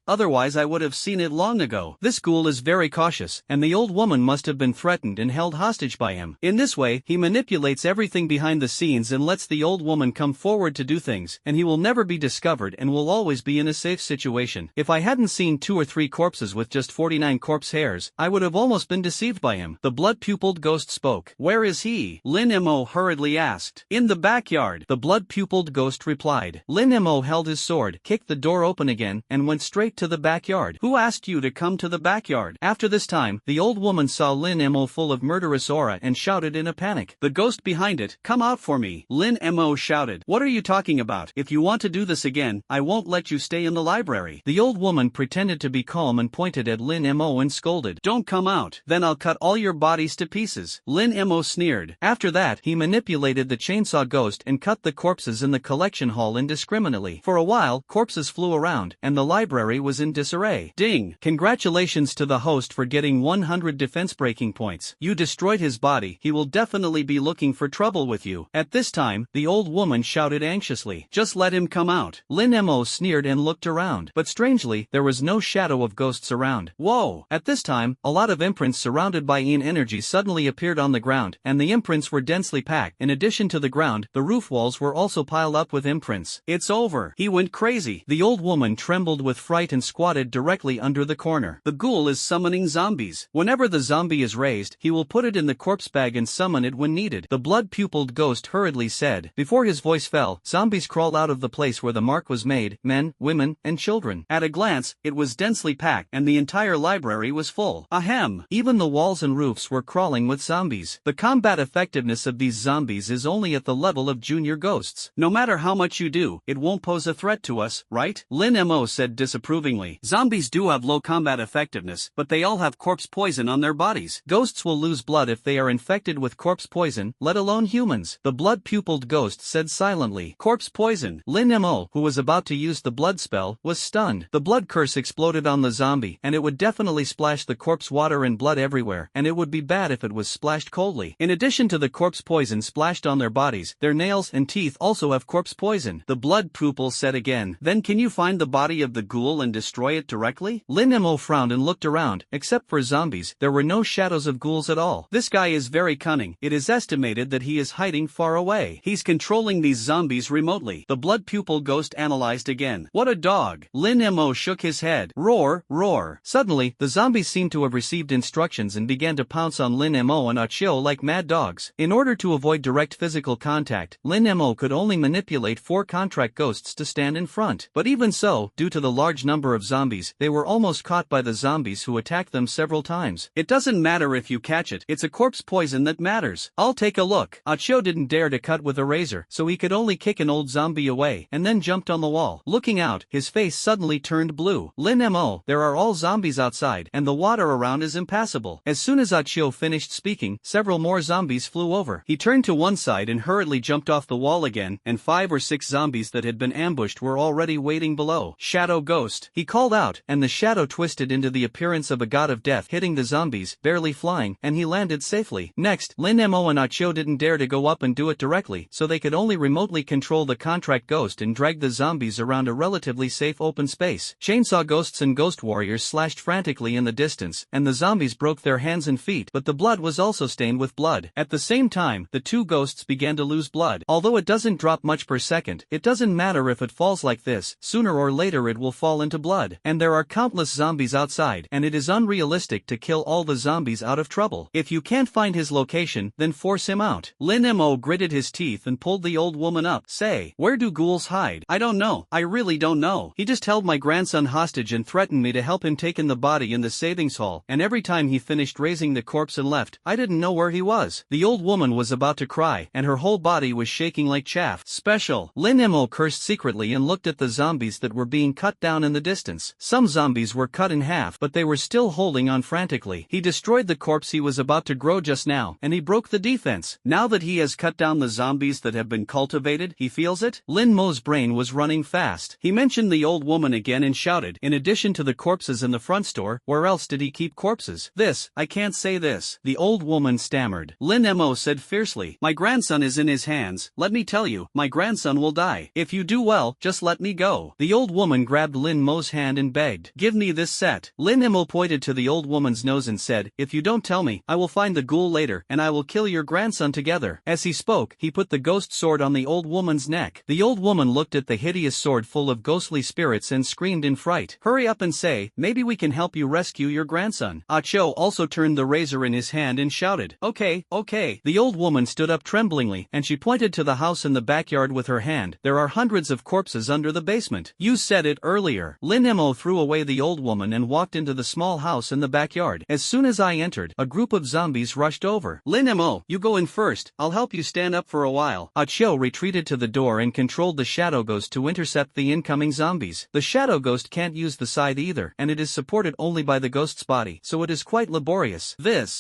S1: otherwise I would have seen it long ago. This ghoul is very cautious, and the old woman must have been threatened and held hostage by him. In this way, he manipulates everything behind the scenes and lets the old woman come forward to do things, and he will never be discovered and will always be in a safe situation. If I hadn't seen 2 or 3 corpses with just 49 corpse hairs, I would have almost been deceived by him. The blood-pupiled ghost spoke. Where is he? Lin Mo hurriedly asked. In the backyard, the blood-pupiled ghost replied. Lin Mo held his sword, kicked the door open again, and went straight to the backyard. Who asked you to come to the backyard? After this time, the old woman saw Lin Mo full of murderous aura and shouted in a panic. The ghost behind it, come out for me. Lin Mo shouted. What are you talking about? If you want to do this again, I won't let you stay in the library. The old woman pretended to be calm and pointed at Lin Mo and scolded. Don't come out, then I'll cut all your bodies to pieces. Lin Mo sneered. After that, he manipulated the chainsaw ghost and cut the corpses in the collection hall indiscriminately. For a while, corpses flew around, and the library was in disarray. Ding! Congratulations to the host for getting 100 defense breaking points. You destroyed his body. He will definitely be looking for trouble with you. At this time, the old woman shouted anxiously. Just let him come out. Lin Mo sneered and looked around. But strangely, there was no shadow of ghosts around. Whoa! At this time, a lot of imprints surrounded by yin energy suddenly appeared on the ground, and the imprints were densely packed. In addition to the ground, the roof walls were also piled up with imprints. It's over. He went crazy. The old woman trembled with fright and squatted directly under the corner. The ghoul is summoning zombies. Whenever the zombie is raised, he will put it in the corpse bag and summon it when needed. The blood-pupiled ghost hurriedly said. Before his voice fell, zombies crawled out of the place where the mark was made, men, women, and children. At a glance, it was densely packed, and the entire library was full. Ahem! Even the walls and roofs were crawling with zombies. The combat effectiveness of these zombies is only at the level of junior ghosts. No matter how much you do, it won't pose a threat to us, right? Lin Mo said disapprovingly. Zombies do have low combat effectiveness, but they all have corpse poison on their bodies. Ghosts will lose blood if they are infected with corpse poison, let alone humans. The blood-pupiled ghost said silently. Corpse poison. Lin Mo, who was about to use the blood spell, was stunned. The blood curse exploded on the zombie, and it would definitely splash the corpse water and blood everywhere, and it would be bad if it was splashed coldly. In addition to the corpse poison splashed on their bodies, their nails and teeth also have corpse poison. The blood pupil said again. Then can you find the body of the ghoul and destroy it directly? Lin Mo frowned and looked around. Except for zombies, there were no shadows of ghouls at all. This guy is very cunning. It is estimated that he is hiding far away. He's controlling these zombies remotely. The blood pupil ghost analyzed again. What a dog! Lin Mo shook his head. Roar, roar. Suddenly, the zombies seemed to have received instructions and began to pounce on Lin Mo and Achio like mad dogs. In order to avoid direct physical contact, Lin Mo could only manipulate 4 contract ghosts to stand in front. But even so, due to the large number of zombies, they were almost caught by the zombies who attacked them several times. It doesn't matter if you catch it, it's a corpse poison that matters. I'll take a look. Achio didn't dare to cut with a razor, so he could only kick an old zombie away, and then jumped on the wall. Looking out, his face suddenly turned blue. Lin Mo, there are all zombies outside, and the water around is impassable. As soon as Achio finished speaking, several more zombies flew over. He turned to one side and hurriedly jumped off the wall again, and 5 or 6 zombies that had been ambushed were already waiting below. Shadow Ghost. He called out, and the shadow twisted into the appearance of a god of death, hitting the zombies, barely flying, and he landed safely. Next, Lin Mo and Achio didn't dare to go up and do it directly, so they could only remotely control the contract ghost and drag the zombies around a relatively safe open space. Chainsaw ghosts and ghost warriors warriors slashed frantically in the distance, and the zombies broke their hands and feet, but the blood was also stained with blood. At the same time, the two ghosts began to lose blood. Although it doesn't drop much per second, it doesn't matter if it falls like this, sooner or later it will fall into blood. And there are countless zombies outside, and it is unrealistic to kill all the zombies out of trouble. If you can't find his location, then force him out. Lin Mo gritted his teeth and pulled the old woman up. Say, where do ghouls hide? I don't know. I really don't know. He just held my grandson hostage and threatened me to help him take in the body in the savings hall, and every time he finished raising the corpse and left, I didn't know where he was. The old woman was about to cry, and her whole body was shaking like chaff. Special. Lin Mo cursed secretly and looked at the zombies that were being cut down in the distance. Some zombies were cut in half, but they were still holding on frantically. He destroyed the corpse he was about to grow just now, and he broke the defense. Now that he has cut down the zombies that have been cultivated, he feels it. Lin Mo's brain was running fast. He mentioned the old woman again and shouted, in addition to the corpses in the front store, where else did he keep corpses? This, I can't say this. The old woman stammered. Lin Mo said fiercely, my grandson is in his hands. Let me tell you, my grandson will die. If you do well, just let me go. The old woman grabbed Lin Mo's hand and begged, give me this set. Lin Mo pointed to the old woman's nose and said, if you don't tell me, I will find the ghoul later, and I will kill your grandson together. As he spoke, he put the ghost sword on the old woman's neck. The old woman looked at the hideous sword full of ghostly spirits and screamed in fright. Hurry up and say, maybe we can help you rescue your grandson. Ah Cho also turned the razor in his hand and shouted, okay, okay. The old woman stood up tremblingly, and she pointed to the house in the backyard with her hand. There are hundreds of corpses under the basement. You said it earlier. Lin Mo threw away the old woman and walked into the small house in the backyard. As soon as I entered, a group of zombies rushed over. Lin Mo, you go in first. I'll help you stand up for a while. Ah Cho retreated to the door and controlled the shadow ghost to intercept the incoming zombies. The shadow ghost can't use the scythe either, and it is supported only by the ghost's body, so it is quite laborious.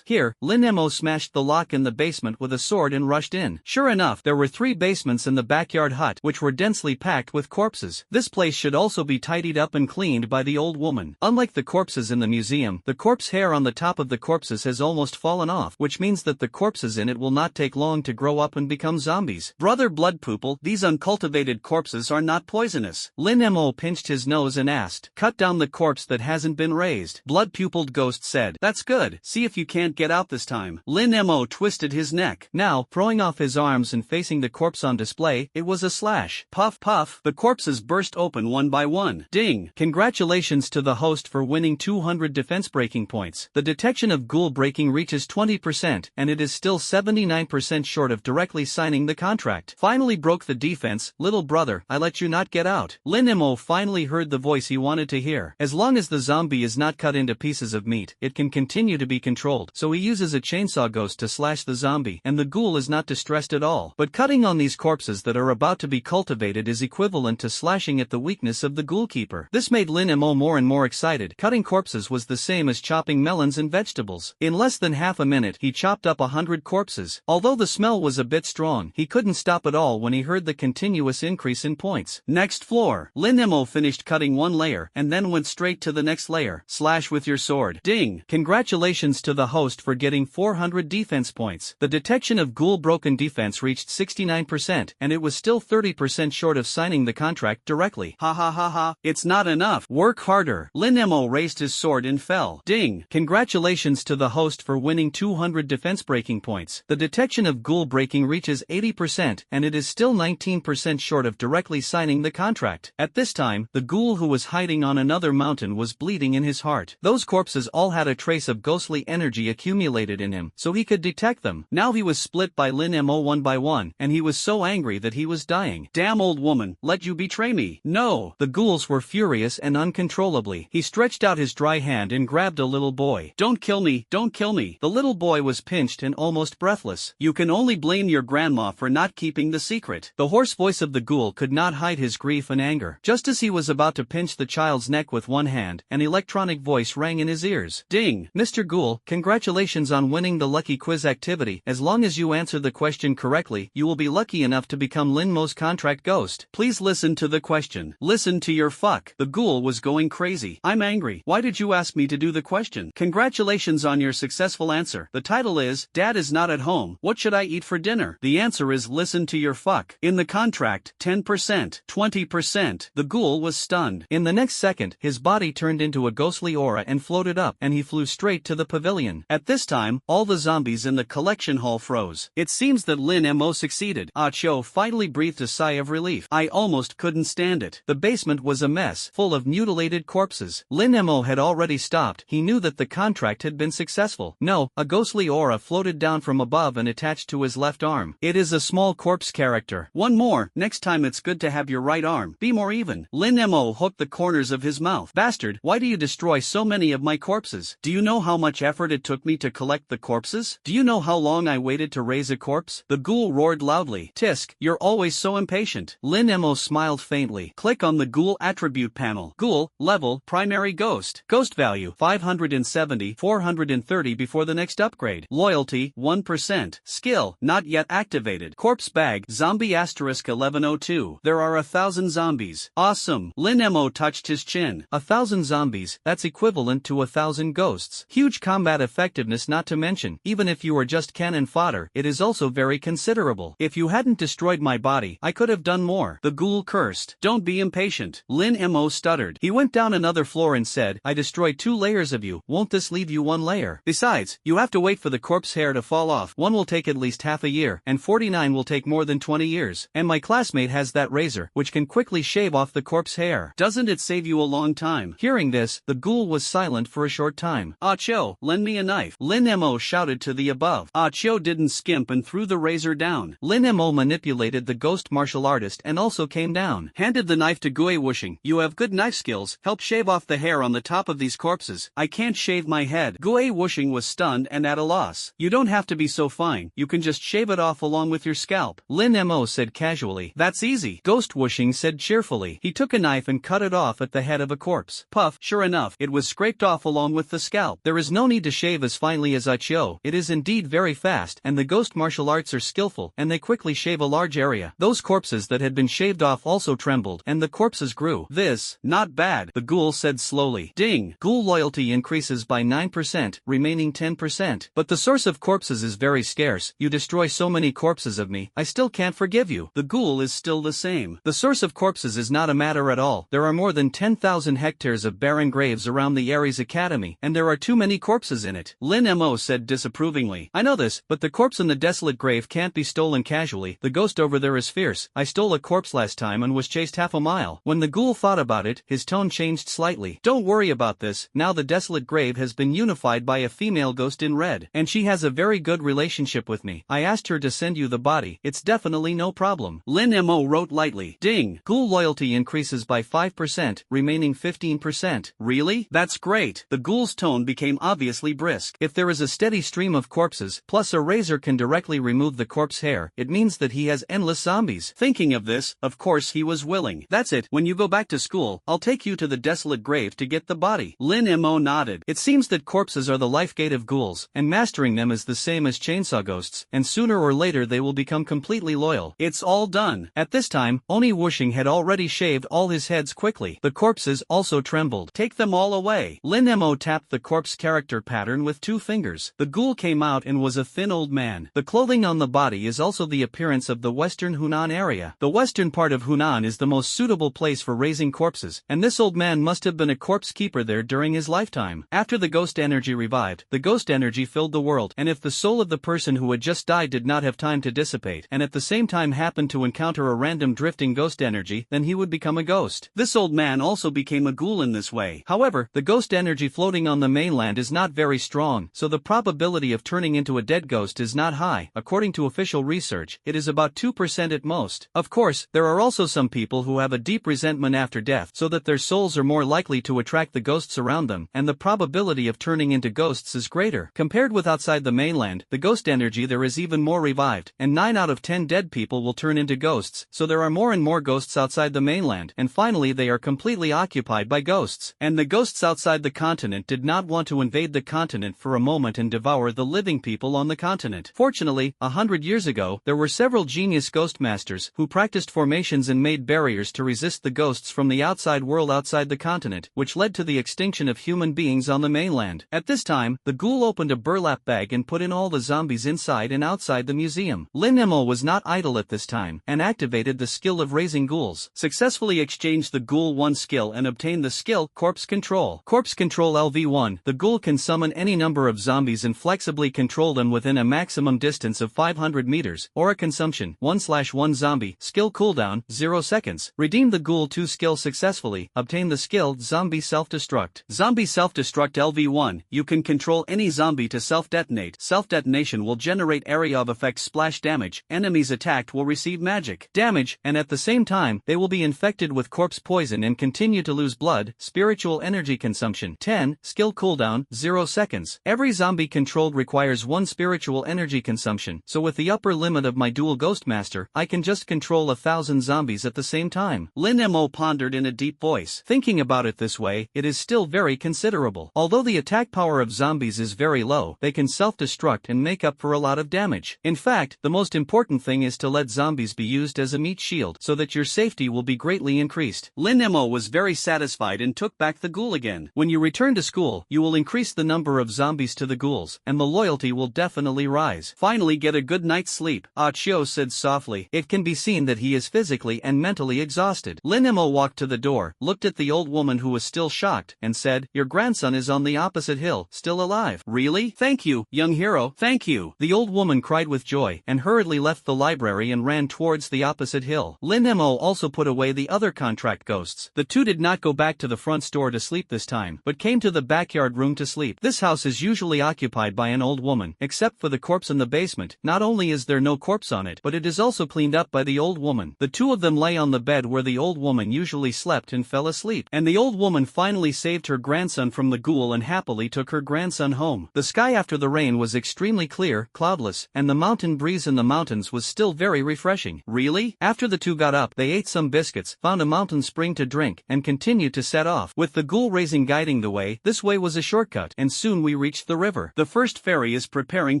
S1: Here, Lin Mo smashed the lock in the basement with a sword and rushed in. Sure enough, there were 3 basements in the backyard hut, which were densely packed with corpses. This place should also be tidied up and cleaned by the old woman. Unlike the corpses in the museum, the corpse hair on the top of the corpses has almost fallen off, which means that the corpses in it will not take long to grow up and become zombies. Brother Blood Poople, these uncultivated corpses are not poisonous. Lin Mo pinched his nose and asked, cut down the corpse that hasn't been raised. Blood Pupiled Ghost said, that's good. See if you can't get out this time. Lin Mo twisted his neck. Now, throwing off his arms and facing the corpse on display, it was a slash. Puff puff, the corpses burst open one by one. Ding! Congratulations to the host for winning 200 defense breaking points. The detection of ghoul breaking reaches 20%, and it is still 79% short of directly signing the contract. Finally broke the defense. Little brother, I let you not get out. Lin Mo finally heard the voice he wanted to hear. As long as the zombie is not cut into pieces of meat, it can continue to be controlled, so he uses a chainsaw ghost to slash the zombie, and the ghoul is not distressed at all. But cutting on these corpses that are about to be cultivated is equivalent to slashing at the weakness of the ghoul keeper. This made Lin Mo more and more excited. Cutting corpses was the same as chopping melons and vegetables. In less than half a minute, he chopped up 100 corpses. Although the smell was a bit strong, he couldn't stop at all when he heard the continuous increase in points. Next floor. Lin Mo finished cutting one layer, and then went straight to the next layer. Slash with your sword. Ding! Congratulations to the host for getting 400 defense points. The detection of ghoul broken defense reached 69%, and it was still 30% short of signing the contract directly. Ha ha ha ha, it's not enough. Work harder. Lin Mo raised his sword and fell. Ding! Congratulations to the host for winning 200 defense breaking points. The detection of ghoul breaking reaches 80%, and it is still 19% short of directly signing the contract. At this time, the ghoul who was hiding on another mountain was bleeding in his heart. Those corpses all had a trace of ghostly energy accumulated in him, so he could detect them. Now he was split by Lin Mo one by one, and he was so angry that he was dying. Damn old woman, let you betray me. No! The ghouls were furious and uncontrollably. He stretched out his dry hand and grabbed a little boy. Don't kill me, don't kill me. The little boy was pinched and almost breathless. You can only blame your grandma for not keeping the secret. The hoarse voice of the ghoul could not hide his grief and anger. Just as he was about to pinch the child's neck with one hand, an electronic voice rang in his ears. Ding! Mr. Ghoul, congratulations on winning the lucky quiz activity. As long as you answer the question correctly, you will be lucky enough to become Lin Mo's contract ghost. Please listen to the question. Listen to your fuck. The ghoul was going crazy. I'm angry. Why did you ask me to do the question? Congratulations on your successful answer. The title is, Dad is not at home. What should I eat for dinner? The answer is listen to your fuck. In the contract, 10%, 20%. The ghoul was stunned. In the next second, his body body turned into a ghostly aura and floated up, and he flew straight to the pavilion. At this time, all the zombies in the collection hall froze. It seems that Lin Mo succeeded. Ah Cho finally breathed a sigh of relief. I almost couldn't stand it. The basement was a mess, full of mutilated corpses. Lin Mo had already stopped. He knew that the contract had been successful. No, a ghostly aura floated down from above and attached to his left arm. It is a small corpse character. One more. Next time it's good to have your right arm. Be more even. Lin Mo hooked the corners of his mouth. Bastard, why do you destroy so many of my corpses? Do you know how much effort it took me to collect the corpses? Do you know how long I waited to raise a corpse? The ghoul roared loudly. Tisk, you're always so impatient. Lin Mo smiled faintly. Click on the ghoul attribute panel. Ghoul, level, primary ghost. Ghost value, 570, 430 before the next upgrade. Loyalty, 1%. Skill, not yet activated. Corpse bag, zombie asterisk 1102. There are 1,000 zombies. Awesome. Lin Mo touched his chin. 1,000 zombies, that's equivalent to 1,000 ghosts. Huge combat effectiveness not to mention. Even if you are just cannon fodder, it is also very considerable. If you hadn't destroyed my body, I could have done more. The ghoul cursed. Don't be impatient. Lin Mo stuttered. He went down another floor and said, I destroyed 2 layers of you. Won't this leave you 1 layer? Besides, you have to wait for the corpse hair to fall off. 1 will take at least half a year, and 49 will take more than 20 years. And my classmate has that razor, which can quickly shave off the corpse hair. Doesn't it save you a long time? Hearing this, the ghoul was silent for a short time. Ah Cho, lend me a knife. Lin Mo shouted to the above. Ah Cho didn't skimp and threw the razor down. Lin Mo manipulated the ghost martial artist and also came down. Handed the knife to Gue Wushing. You have good knife skills. Help shave off the hair on the top of these corpses. I can't shave my head. Gue Wushing was stunned and at a loss. You don't have to be so fine. You can just shave it off along with your scalp. Lin Mo said casually. That's easy. Ghost Wushing said cheerfully. He took a knife and cut it off at the head of a corpse. Puff, sure enough, it was scraped off along with the scalp. There is no need to shave as finely as Achio. It is indeed very fast, and the ghost martial arts are skillful, and they quickly shave a large area. Those corpses that had been shaved off also trembled, and the corpses grew. This, not bad, the ghoul said slowly. Ding. Ghoul loyalty increases by 9%, remaining 10%. But the source of corpses is very scarce. You destroy so many corpses of me, I still can't forgive you. The ghoul is still the same. The source of corpses is not a matter at all. There are more than 10,000 hectares of barren graves around the Ares Academy, and there are too many corpses in it. Lin Mo said disapprovingly. I know this, but the corpse in the desolate grave can't be stolen casually. The ghost over there is fierce. I stole a corpse last time and was chased half a mile. When the ghoul thought about it, his tone changed slightly. Don't worry about this. Now the desolate grave has been unified by a female ghost in red, and she has a very good relationship with me. I asked her to send you the body. It's definitely no problem. Lin Mo wrote lightly. Ding. Ghoul loyalty increases by 5%, remaining 15%. Really? That's great. The ghoul's tone became obviously brisk. If there is a steady stream of corpses, plus a razor can directly remove the corpse hair, it means that he has endless zombies. Thinking of this, of course he was willing. That's it. When you go back to school, I'll take you to the desolate grave to get the body. Lin Mo nodded. It seems that corpses are the life gate of ghouls, and mastering them is the same as chainsaw ghosts, and sooner or later they will become completely loyal. It's all done. At this time, Oni Wushing had already shaved all his heads quickly. The corpses also trembled. Take them all away. Lin Mo tapped the corpse character pattern with 2 fingers. The ghoul came out and was a thin old man. The clothing on the body is also the appearance of the western Hunan area. The western part of Hunan is the most suitable place for raising corpses, and this old man must have been a corpse keeper there during his lifetime. After the ghost energy revived, the ghost energy filled the world, and if the soul of the person who had just died did not have time to dissipate, and at the same time happened to encounter a random drifting ghost energy, then he would become a ghost. This old man also became a ghoul in this way. However, the ghost energy floating on the mainland is not very strong, so the probability of turning into a dead ghost is not high. According to official research, it is about 2% at most. Of course, there are also some people who have a deep resentment after death, so that their souls are more likely to attract the ghosts around them, and the probability of turning into ghosts is greater. Compared with outside the mainland, the ghost energy there is even more revived, and 9 out of 10 dead people will turn into ghosts, so there are more and more ghosts outside the mainland, and finally they are completely occupied by ghosts. And the ghosts outside the continent did not want to invade the continent for a moment and devour the living people on the continent. Fortunately, 100 years ago, there were several genius ghost masters who practiced formations and made barriers to resist the ghosts from the outside world outside the continent, which led to the extinction of human beings on the mainland. At this time, the ghoul opened a burlap bag and put in all the zombies inside and outside the museum. Lin Mo was not idle at this time, and activated the skill of raising ghouls. Successfully exchanged the ghoul 1 skill and obtained the skill, Corpse Control. Corpse Control LV1. The ghoul can summon any number of zombies and flexibly control them within a maximum distance of 500 meters. Aura Consumption. 1/1 Zombie. Skill cooldown, 0 seconds. Redeem the Ghoul 2 skill successfully. Obtain the skill Zombie Self-Destruct. Zombie Self-Destruct LV1. You can control any zombie to self-detonate. Self-detonation will generate area of effect splash damage. Enemies attacked will receive magic damage, and at the same time, they will be infected with corpse poison and continue to lose blood. Spiritual Energy Consumption. 10. Skill cooldown, 0 seconds. Every zombie controlled requires 1 spiritual energy consumption, so with the upper limit of my dual Ghostmaster, I can just control 1,000 zombies at the same time. Lin Mo pondered in a deep voice. Thinking about it this way, it is still very considerable. Although the attack power of zombies is very low, they can self-destruct and make up for a lot of damage. In fact, the most important thing is to let zombies be used as a meat shield so that your safety will be greatly increased. Lin Mo was very satisfied and took back the ghoul again. When you return to school, you will increase the number of zombies to the ghouls, and the loyalty will definitely rise. Finally get a good night's sleep, Ah Chio said softly. It can be seen that he is physically and mentally exhausted. Lin Mo walked to the door, looked at the old woman who was still shocked, and said, "Your grandson is on the opposite hill, still alive." "Really? Thank you, young hero, thank you." The old woman cried with joy, and hurriedly left the library and ran towards the opposite hill. Lin Mo also put away the other contract ghosts. The two did not go back to the front store to sleep this time, but came to the backyard room to sleep. This house is usually occupied by an old woman, except for the corpse in the basement. Not only is there no corpse on it, but it is also cleaned up by the old woman. The two of them lay on the bed where the old woman usually slept and fell asleep. And the old woman finally saved her grandson from the ghoul and happily took her grandson home. The sky after the rain was extremely clear, cloudless, and the mountain breeze in the mountains was still very refreshing. Really? After the two got up, they ate some biscuits, found a mountain spring to drink, and continued to set off. With the ghoul raising guiding the way, this way was a shortcut, and soon we reached the river. The first ferry is preparing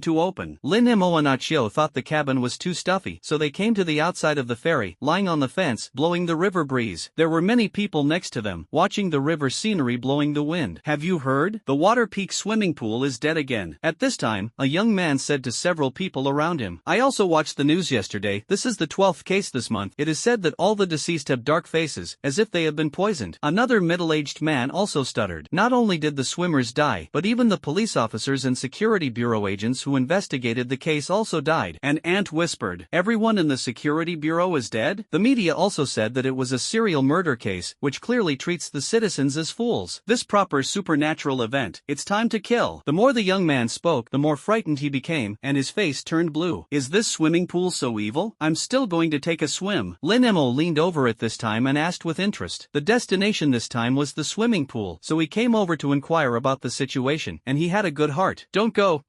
S1: to open. Lin Mo and Achio thought the cabin was too stuffy, so they came to the outside of the ferry, lying on the fence, blowing the river breeze. There were many people next to them, watching the river scenery blowing the wind. "Have you heard? The Water Peak swimming pool is dead again." At this time, a young man said to several people around him, "I also watched the news yesterday. This is the 12th case this month. It is said that all the deceased have dark faces, as if they have been poisoned." Another middle-aged man also stuttered. Not only did the swimmers die, but even the police officers and security bureau agents who investigated the case also died. An ant whispered, "Everyone in the security bureau is dead?" The media also said that it was a serial murder case, which clearly treats the citizens as fools. This proper supernatural event. It's time to kill. The more the young man spoke, the more frightened he became, and his face turned blue. "Is this swimming pool so evil? I'm still going to take a swim." Lin Mo leaned over at this time and asked with interest. The destination this time was the swimming pool, so he came over to inquire about the situation, and he had a good heart. Don't go,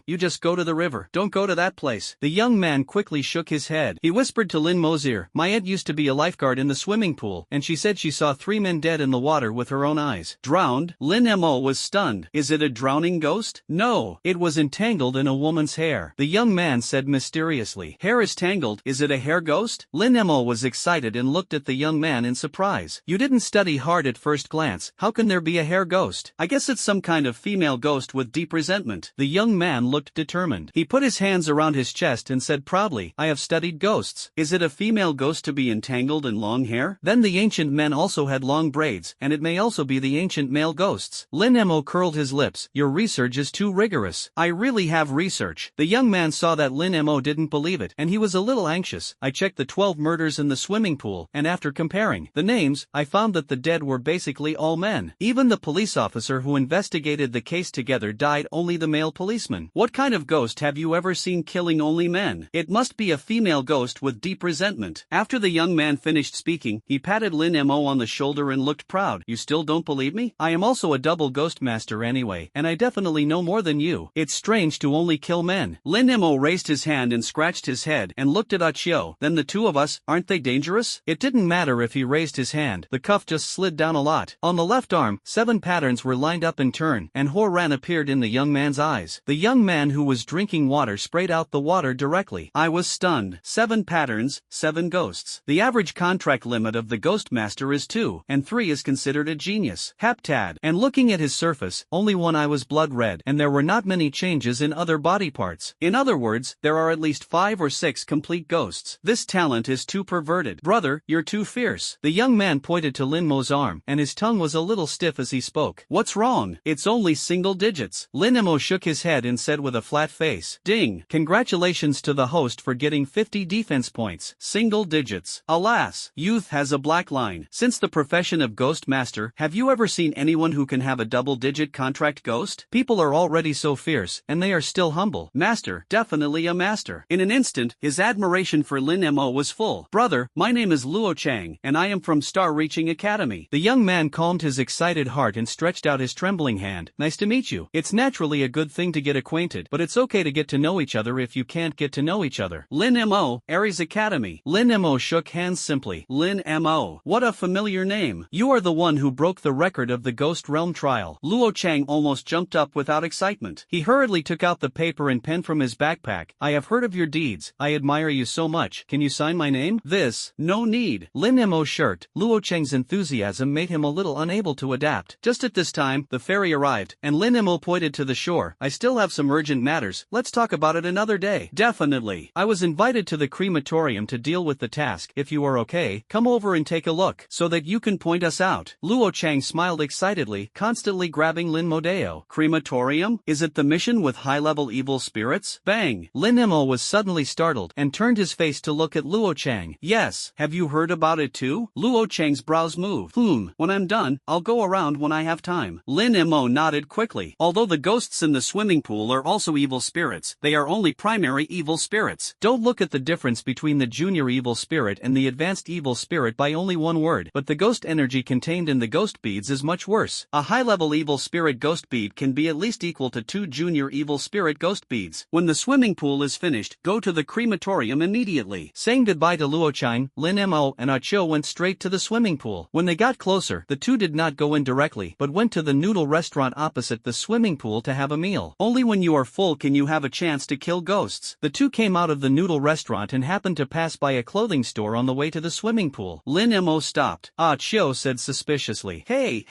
S1: you just go to the river. Don't go to that place." The young man quickly shook his head. He whispered to Lin Mo's ear, "My aunt used to be a lifeguard in the swimming pool, and she said she saw 3 men dead in the water with her own eyes." "Drowned?" Lin Mo was stunned. "Is it a drowning ghost?" "No, it was entangled in a woman's hair," the young man said mysteriously. "Hair is tangled? Is it a hair ghost?" Lin Mo was excited and looked at the young man in surprise. "You didn't study hard at first glance. How can there be a hair ghost?" "I guess it's some kind of female ghost with deep resentment." The young man looked determined. He put his hands around his chest and said proudly, "I have studied ghosts. Is it a female ghost to be entangled in long hair? Then the ancient men also had long braids, and it may also be the ancient male ghosts." Lin Mo curled his lips. "Your research is too rigorous." "I really have research." The young man saw that Lin Mo didn't believe it, and he was a little anxious. "I checked the 12 murders in the swimming pool, and after comparing the names, I found that the dead were basically all men. Even the police officer who investigated the case together died, only the male policeman." "What kind of ghost have you ever seen killing only men?" "It must be a female ghost with deep resentment." After the young man finished speaking, he patted Lin Mo on the shoulder and looked proud. "You still don't believe me? I am also a double ghost master anyway, and I definitely know more than you. It's strange to only kill men." Lin Mo raised his hand and scratched his head and looked at Achio. "Then the two of us, aren't they dangerous?" It didn't matter if he raised his hand, the cuff just slid down a lot. On the left arm, 7 patterns were lined up in turn, and Horan appeared in the young man's eyes. The young man who was drinking water sprayed out the water directly. I was stunned. 7 patterns, 7 ghosts. The average contract limit of the ghost master is 2, and 3 is considered a genius. Heptad. And looking at his surface, only one eye was blood red, and there were not many changes in other body parts. In other words, there are at least 5 or 6 complete ghosts. This talent is too perverted. "Brother, you're too fierce." The young man pointed to Lin Mo's arm. arm, and his tongue was a little stiff as he spoke. What's wrong? It's only single digits. Lin Mo shook his head and said with a flat face. Ding! Congratulations to the host for getting 50 defense points. Single digits. Alas, youth has a black line. Since the profession of Ghost Master, have you ever seen anyone who can have a double-digit contract ghost? People are already so fierce, and they are still humble. Master, definitely a master. In an instant, his admiration for Lin Mo was full. Brother, my name is Luo Chang, and I am from Star Reaching Academy. The young man calmed his excited heart and stretched out his trembling hand. Nice to meet you. It's naturally a good thing to get acquainted, but it's okay to get to know each other if you can't get to know each other. Lin Mo, Aries Academy. Lin Mo shook hands simply. Lin Mo. What a familiar name. You are the one who broke the record of the Ghost Realm trial. Luo Chang almost jumped up without excitement. He hurriedly took out the paper and pen from his backpack. I have heard of your deeds. I admire you so much. Can you sign my name? This. No need. Lin Mo's shirt. Luo Chang's enthusiasm made him a little unable to adapt. Just at this time, the ferry arrived, and Lin Mo pointed to the shore. I still have some urgent matters. Let's talk about it another day. Definitely. I was invited to the crematorium to deal with the task. If you are okay, come over and take a look, so that you can point us out. Luo Chang smiled excitedly, constantly grabbing Lin Modeo. Crematorium? Is it the mission with high-level evil spirits? Bang! Lin Mo was suddenly startled, and turned his face to look at Luo Chang. Yes, have you heard about it too? Luo Chang's brows moved. When I'm done, I'll go around when I have time. Lin Mo nodded quickly. Although the ghosts in the swimming pool are also evil spirits, they are only primary evil spirits. Don't look at the difference between the junior evil spirit and the advanced evil spirit by only one word, but the ghost energy contained in the ghost beads is much worse. A high-level evil spirit ghost bead can be at least equal to 2 junior evil spirit ghost beads. When the swimming pool is finished, go to the crematorium immediately. Saying goodbye to Luo Chang, Lin Mo and Ah Cho went straight to the swimming pool. When they got closer, the two did not go in directly, but went to the noodle restaurant opposite the swimming pool to have a meal. Only when you are full can you have a chance to kill ghosts. The two came out of the noodle restaurant and happened to pass by a clothing store on the way to the swimming pool. Lin Mo stopped. Ah Cho said suspiciously. Hey,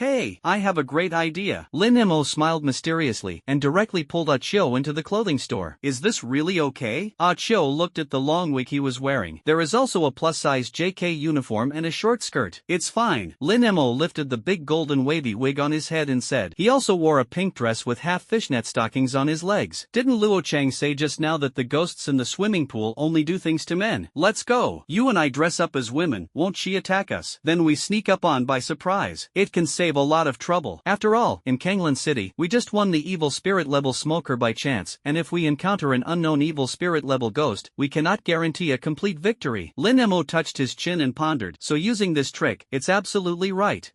S1: I have a great idea. Lin Mo smiled mysteriously, and directly pulled Ah Cho into the clothing store. Is this really okay? Ah Cho looked at the long wig he was wearing. There is also a plus-size JK uniform and a short skirt. It's fine. Lin Mo lifted the big golden wavy wig on his head and said. He also wore a pink dress with half fishnet stockings on his legs. Didn't Luo Chang say just now that the ghosts in the swimming pool only do things to men? Let's go. You and I dress up as women, won't she attack us? Then we sneak up on by surprise. It can save a lot of trouble. After all, in Kanglan City, we just won the evil spirit level smoker by chance, and if we encounter an unknown evil spirit level ghost, we cannot guarantee a complete victory. Lin Mo touched his chin and pondered. So using this trick, it's absolutely right.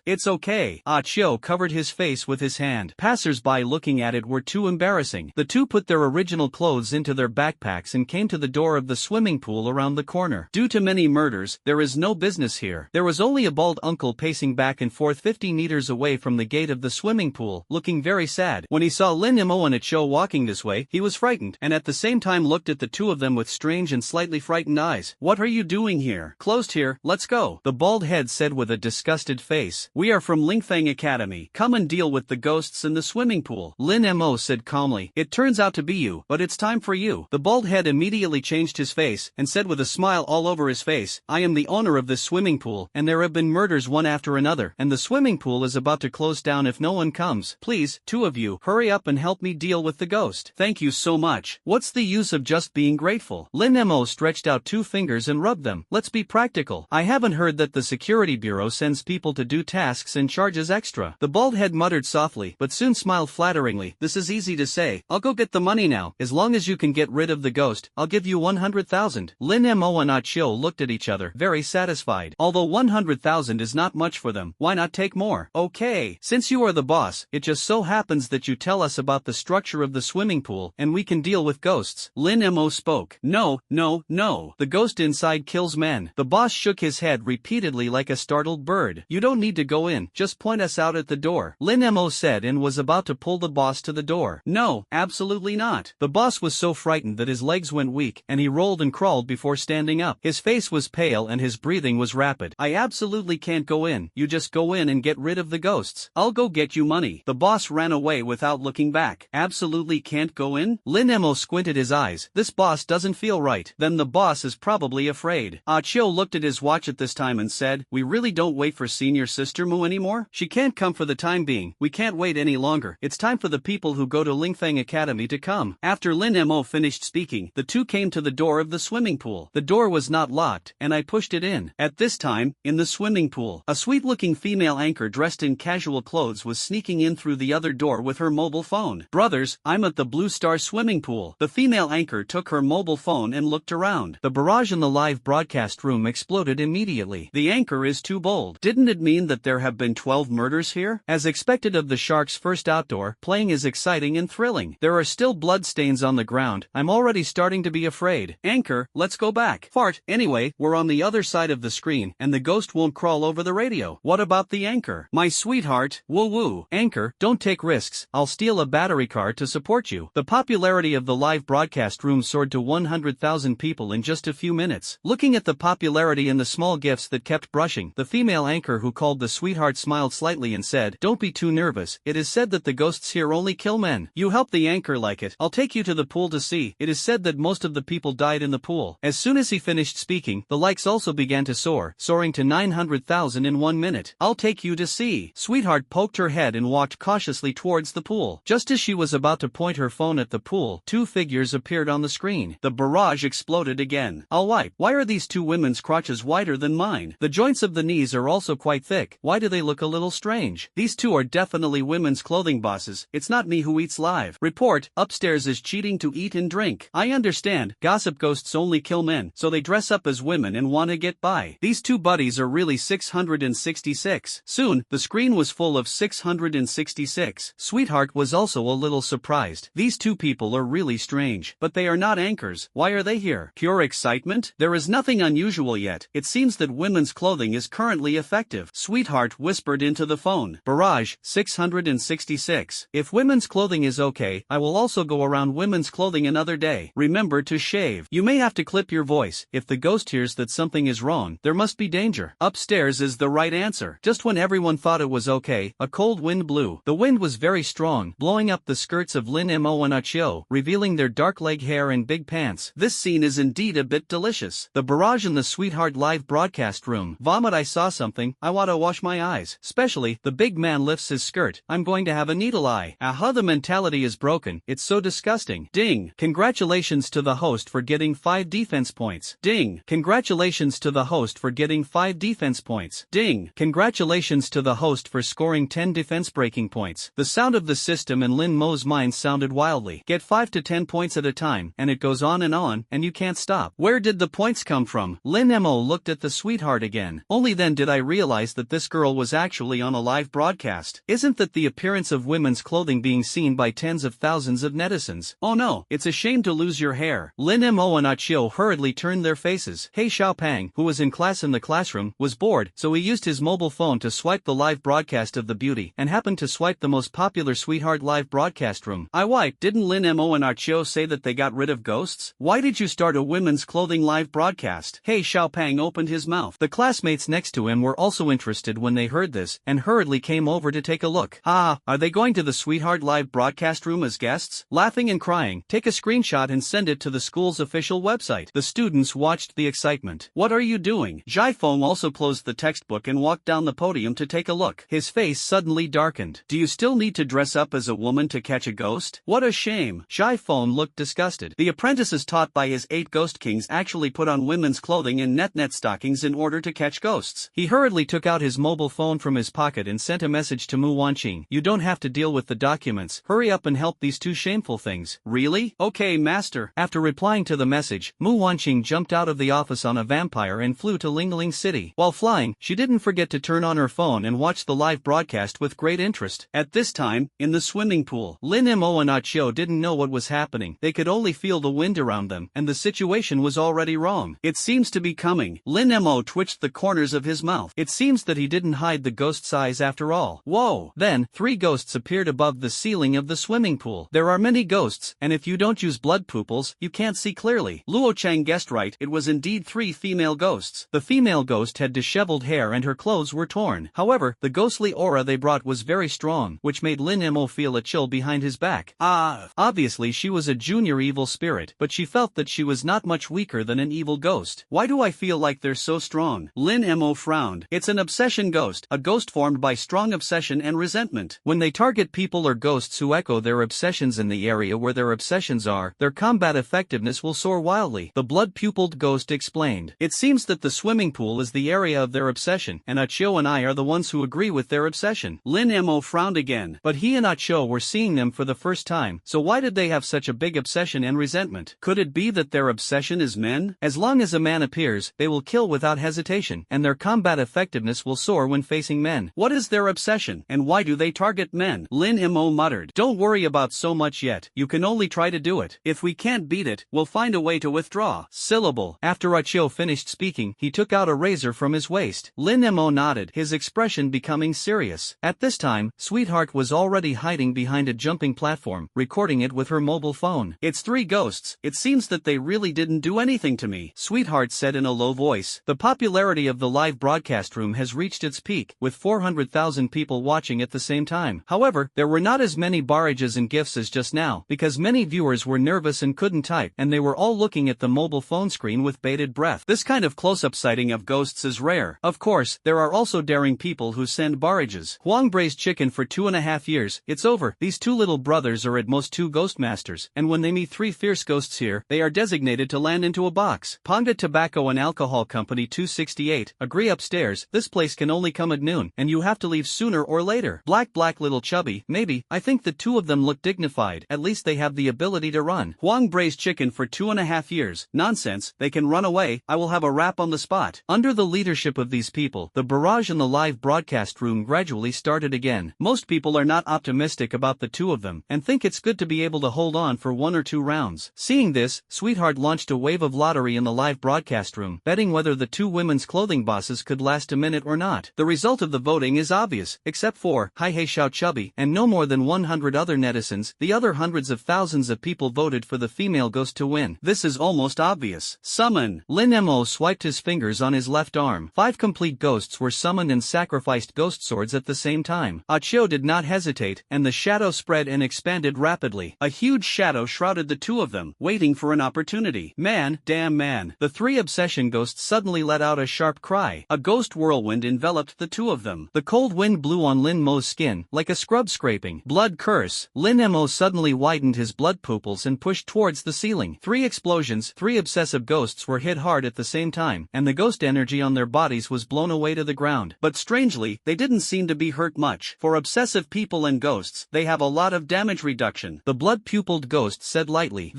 S1: It's okay. Ah Cho covered his face with his hand. Passers-by looking at it were too embarrassing. The two put their original clothes into their backpacks and came to the door of the swimming pool around the corner. Due to many murders, there is no business here. There was only a bald uncle pacing back and forth 50 meters away from the gate of the swimming pool, looking very sad. When he saw Lin Mo and Ah Cho walking this way, he was frightened, and at the same time looked at the two of them with strange and slightly frightened eyes. What are you doing here? Closed here, let's go. The bald head said with a disgusted face. We are from Lingfang Academy. Come and deal with the ghosts in the swimming pool. Lin Mo said calmly. It turns out to be you, but it's time for you. The bald head immediately changed his face, and said with a smile all over his face, I am the owner of this swimming pool, and there have been murders one after another, and the swimming pool is about to close down if no one comes. Please, two of you, hurry up and help me deal with the ghost. Thank you so much. What's the use of just being grateful? Lin Mo stretched out 2 fingers and rubbed them. Let's be practical. I haven't heard that the security bureau sends people to do tasks and charges extra. The bald head muttered softly, but soon smiled flatteringly. This is easy to say. I'll go get the money now. As long as you can get rid of the ghost, I'll give you 100,000. Lin Mo and Ah Cho looked at each other, very satisfied. Although 100,000 is not much for them, why not take more? Okay. Since you are the boss, it just so happens that you tell us about the structure of the swimming pool, and we can deal with ghosts. Lin Mo spoke. No. The ghost inside kills men. The boss shook his head repeatedly like a startled bird. You don't need to go in, just point us out at the door. Lin Mo said and was about to pull the boss to the door. No, absolutely not. The boss was so frightened that his legs went weak, and he rolled and crawled before standing up. His face was pale and his breathing was rapid. I absolutely can't go in. You just go in and get rid of the ghosts. I'll go get you money. The boss ran away without looking back. Absolutely can't go in? Lin Mo squinted his eyes. This boss doesn't feel right. Then the boss is probably afraid. Ah Cho looked at his watch at this time and said, we really don't wait for senior sister Mu anymore? She can't come for the time being. We can't wait any longer. It's time for the people who go to Lingfeng Academy to come. After Lin Mo finished speaking, the two came to the door of the swimming pool. The door was not locked, and I pushed it in. At this time, in the swimming pool, a sweet-looking female anchor dressed in casual clothes was sneaking in through the other door with her mobile phone. Brothers, I'm at the Blue Star swimming pool. The female anchor took her mobile phone and looked around. The barrage in the live broadcast room exploded immediately. The anchor is too bold. Didn't it mean that there have been 12 murders here? As expected of the Sharks' first outdoor, playing is exciting and thrilling. There are still bloodstains on the ground. I'm already starting to be afraid. Anchor, let's go back. Fart, anyway, we're on the other side of the screen, and the ghost won't crawl over the radio. What about the anchor? My sweetheart, woo-woo. Anchor, don't take risks. I'll steal a battery car to support you. The popularity of the live broadcast room soared to 100,000 people in just a few minutes. Looking at the popularity and the small gifts that kept brushing, the female anchor who called the sweetheart smiled slightly and said, "Don't be too nervous. It is said that the ghosts here only kill men. You help the anchor like it. I'll take you to the pool to see. It is said that most of the people died in the pool." As soon as he finished speaking, the likes also began to soar, soaring to 900,000 in 1 minute. "I'll take you to see." Sweetheart poked her head and walked cautiously towards the pool. Just as she was about to point her phone at the pool, two figures appeared on the screen. The barrage exploded again. "I'll wipe. Why are these two women's crotches wider than mine? The joints of the knees are also quite thick. Why do they look a little strange? These two are definitely women's clothing bosses. It's not me who eats live. Report, upstairs is cheating to eat and drink. I understand, gossip ghosts only kill men, so they dress up as women and want to get by. These two buddies are really 666. Soon, the screen was full of 666. Sweetheart was also a little surprised. These two people are really strange. But they are not anchors. Why are they here? Pure excitement? There is nothing unusual yet. It seems that women's clothing is currently effective. Sweetheart whispered into the phone. Barrage, 666. If women's clothing is okay, I will also go around women's clothing another day. Remember to shave. You may have to clip your voice. If the ghost hears that something is wrong, there must be danger. Upstairs is the right answer. Just when everyone thought it was okay, a cold wind blew. The wind was very strong, blowing up the skirts of Lin Mo and Achio, revealing their dark leg hair and big pants. This scene is indeed a bit delicious. The barrage in the sweetheart live broadcast room. Vomit, I saw something. I want to wash my eyes. Especially, the big man lifts his skirt. I'm going to have a needle eye. Aha, the mentality is broken. It's so disgusting. Ding. Congratulations to the host for getting 5 defense points. Ding. Congratulations to the host for getting 5 defense points. Ding. Congratulations to the host for scoring 10 defense breaking points. The sound of the system in Lin Mo's mind sounded wildly. Get 5 to 10 points at a time, and it goes on, and you can't stop. Where did the points come from? Lin Mo looked at the sweetheart again. Only then did I realize that this girl was actually on a live broadcast. Isn't that the appearance of women's clothing being seen by tens of thousands of netizens? Oh no, it's a shame to lose your hair. Lin Mo and Achio hurriedly turned their faces. Hey Xiaopang, who was in class in the classroom, was bored, so he used his mobile phone to swipe the live broadcast of the beauty, and happened to swipe the most popular sweetheart live broadcast room. I wiped. Didn't Lin Mo and Achio say that they got rid of ghosts? Why did you start a women's clothing live broadcast? Hey Xiaopang opened his mouth. The classmates next to him were also interested when they heard this, and hurriedly came over to take a look. Ah, are they going to the sweetheart live broadcast room as guests? Laughing and crying, take a screenshot and send it to the school's official website. The students watched the excitement. What are you doing? Jai Feng also closed the textbook and walked down the podium to take a look. His face suddenly darkened. Do you still need to dress up as a woman to catch a ghost? What a shame. Jai Feng looked disgusted. The apprentices taught by his 8 ghost kings actually put on women's clothing and net stockings in order to catch ghosts. He hurriedly took out his mobile phone from his pocket and sent a message to Mu Wanqing. You don't have to deal with the documents. Hurry up and help these two shameful things. Really? Okay, master. After replying to the message, Mu Wanqing jumped out of the office on a vampire and flew to Lingling City. While flying, she didn't forget to turn on her phone and watch the live broadcast with great interest. At this time, in the swimming pool, Lin Mo and Achio didn't know what was happening. They could only feel the wind around them, and the situation was already wrong. It seems to be coming. Lin Mo twitched the corners of his mouth. It seems that he didn't hide the ghost's eyes after all. Whoa! Then, 3 ghosts appeared above the ceiling of the swimming pool. There are many ghosts, and if you don't use blood pooples, you can't see clearly. Luo Chang guessed right, it was indeed 3 female ghosts. The female ghost had disheveled hair and her clothes were torn. However, the ghostly aura they brought was very strong, which made Lin Mo feel a chill behind his back. Obviously she was a junior evil spirit, but she felt that she was not much weaker than an evil ghost. Why do I feel like they're so strong? Lin Mo frowned. It's an obsession ghost, a ghost formed by strong obsession and resentment. When they target people or ghosts who echo their obsessions in the area where their obsessions are, their combat effectiveness will soar wildly, the blood-pupiled ghost explained. It seems that the swimming pool is the area of their obsession, and Achio and I are the ones who agree with their obsession. Lin Mo frowned again, but he and Achio were seeing them for the first time, so why did they have such a big obsession and resentment? Could it be that their obsession is men? As long as a man appears, they will kill without hesitation, and their combat effectiveness will soar when facing men. What is their obsession, and why do they target men? Lin Mo muttered. Don't worry about so much yet, you can only try to do it. If we can't beat it, we'll find a way to withdraw. Syllable. After Achio finished speaking, he took out a razor from his waist. Lin Mo nodded, his expression becoming serious. At this time, Sweetheart was already hiding behind a jumping platform, recording it with her mobile phone. It's 3 ghosts. It seems that they really didn't do anything to me, Sweetheart said in a low voice. The popularity of the live broadcast room has reached its peak, with 400,000 people watching at the same time. However, there were not as many barrages and gifts as just now, because many viewers were nervous and couldn't type, and they were all looking at the mobile phone screen with bated breath. This kind of close-up sighting of ghosts is rare. Of course, there are also daring people who send barrages. Huang braised chicken for 2.5 years. It's over. These 2 little brothers are at most 2 ghost masters, and when they meet 3 fierce ghosts here, they are designated to land into a box. Pongda Tobacco and Alcohol Company 268, agree upstairs. This place can only come at noon, and you have to leave sooner or later. Black little chubby, maybe. I think the 2 of them look dignified. At least they have the ability to run. Huang braised chicken for 2.5 years. Nonsense, they can run away. I will have a rap on the spot. Under the leadership of these people, the barrage in the live broadcast room gradually started again. Most people are not optimistic about the 2 of them, and think it's good to be able to hold on for 1 or 2 rounds. Seeing this, Sweetheart launched a wave of lottery in the live broadcast room, betting whether the 2 women's clothing bosses could last a minute or not. The result of the voting is obvious, except for Hi Hey Xiao Chubby and no more than 100 other netizens. The other hundreds of thousands of people voted for the female ghost to win. This is almost obvious. Summon. Lin Mo swiped his fingers on his left arm. 5 complete ghosts were summoned and sacrificed ghost swords at the same time. Achio did not hesitate, and the shadow spread and expanded rapidly. A huge shadow shrouded the 2 of them, waiting for an opportunity. Man, damn man. The 3 obsession ghosts suddenly let out a sharp cry. A ghost whirlwind enveloped the 2 of them. The cold wind blew on Lin Mo's skin, like a scrub scraping. Blood curse. Lin Mo suddenly widened his blood pupils and pushed towards the ceiling. 3 explosions, 3 obsessive ghosts were hit hard at the same time, and the ghost energy on their bodies was blown away to the ground. But strangely, they didn't seem to be hurt much. For obsessive people and ghosts, they have a lot of damage reduction, the blood-pupiled ghost said lightly.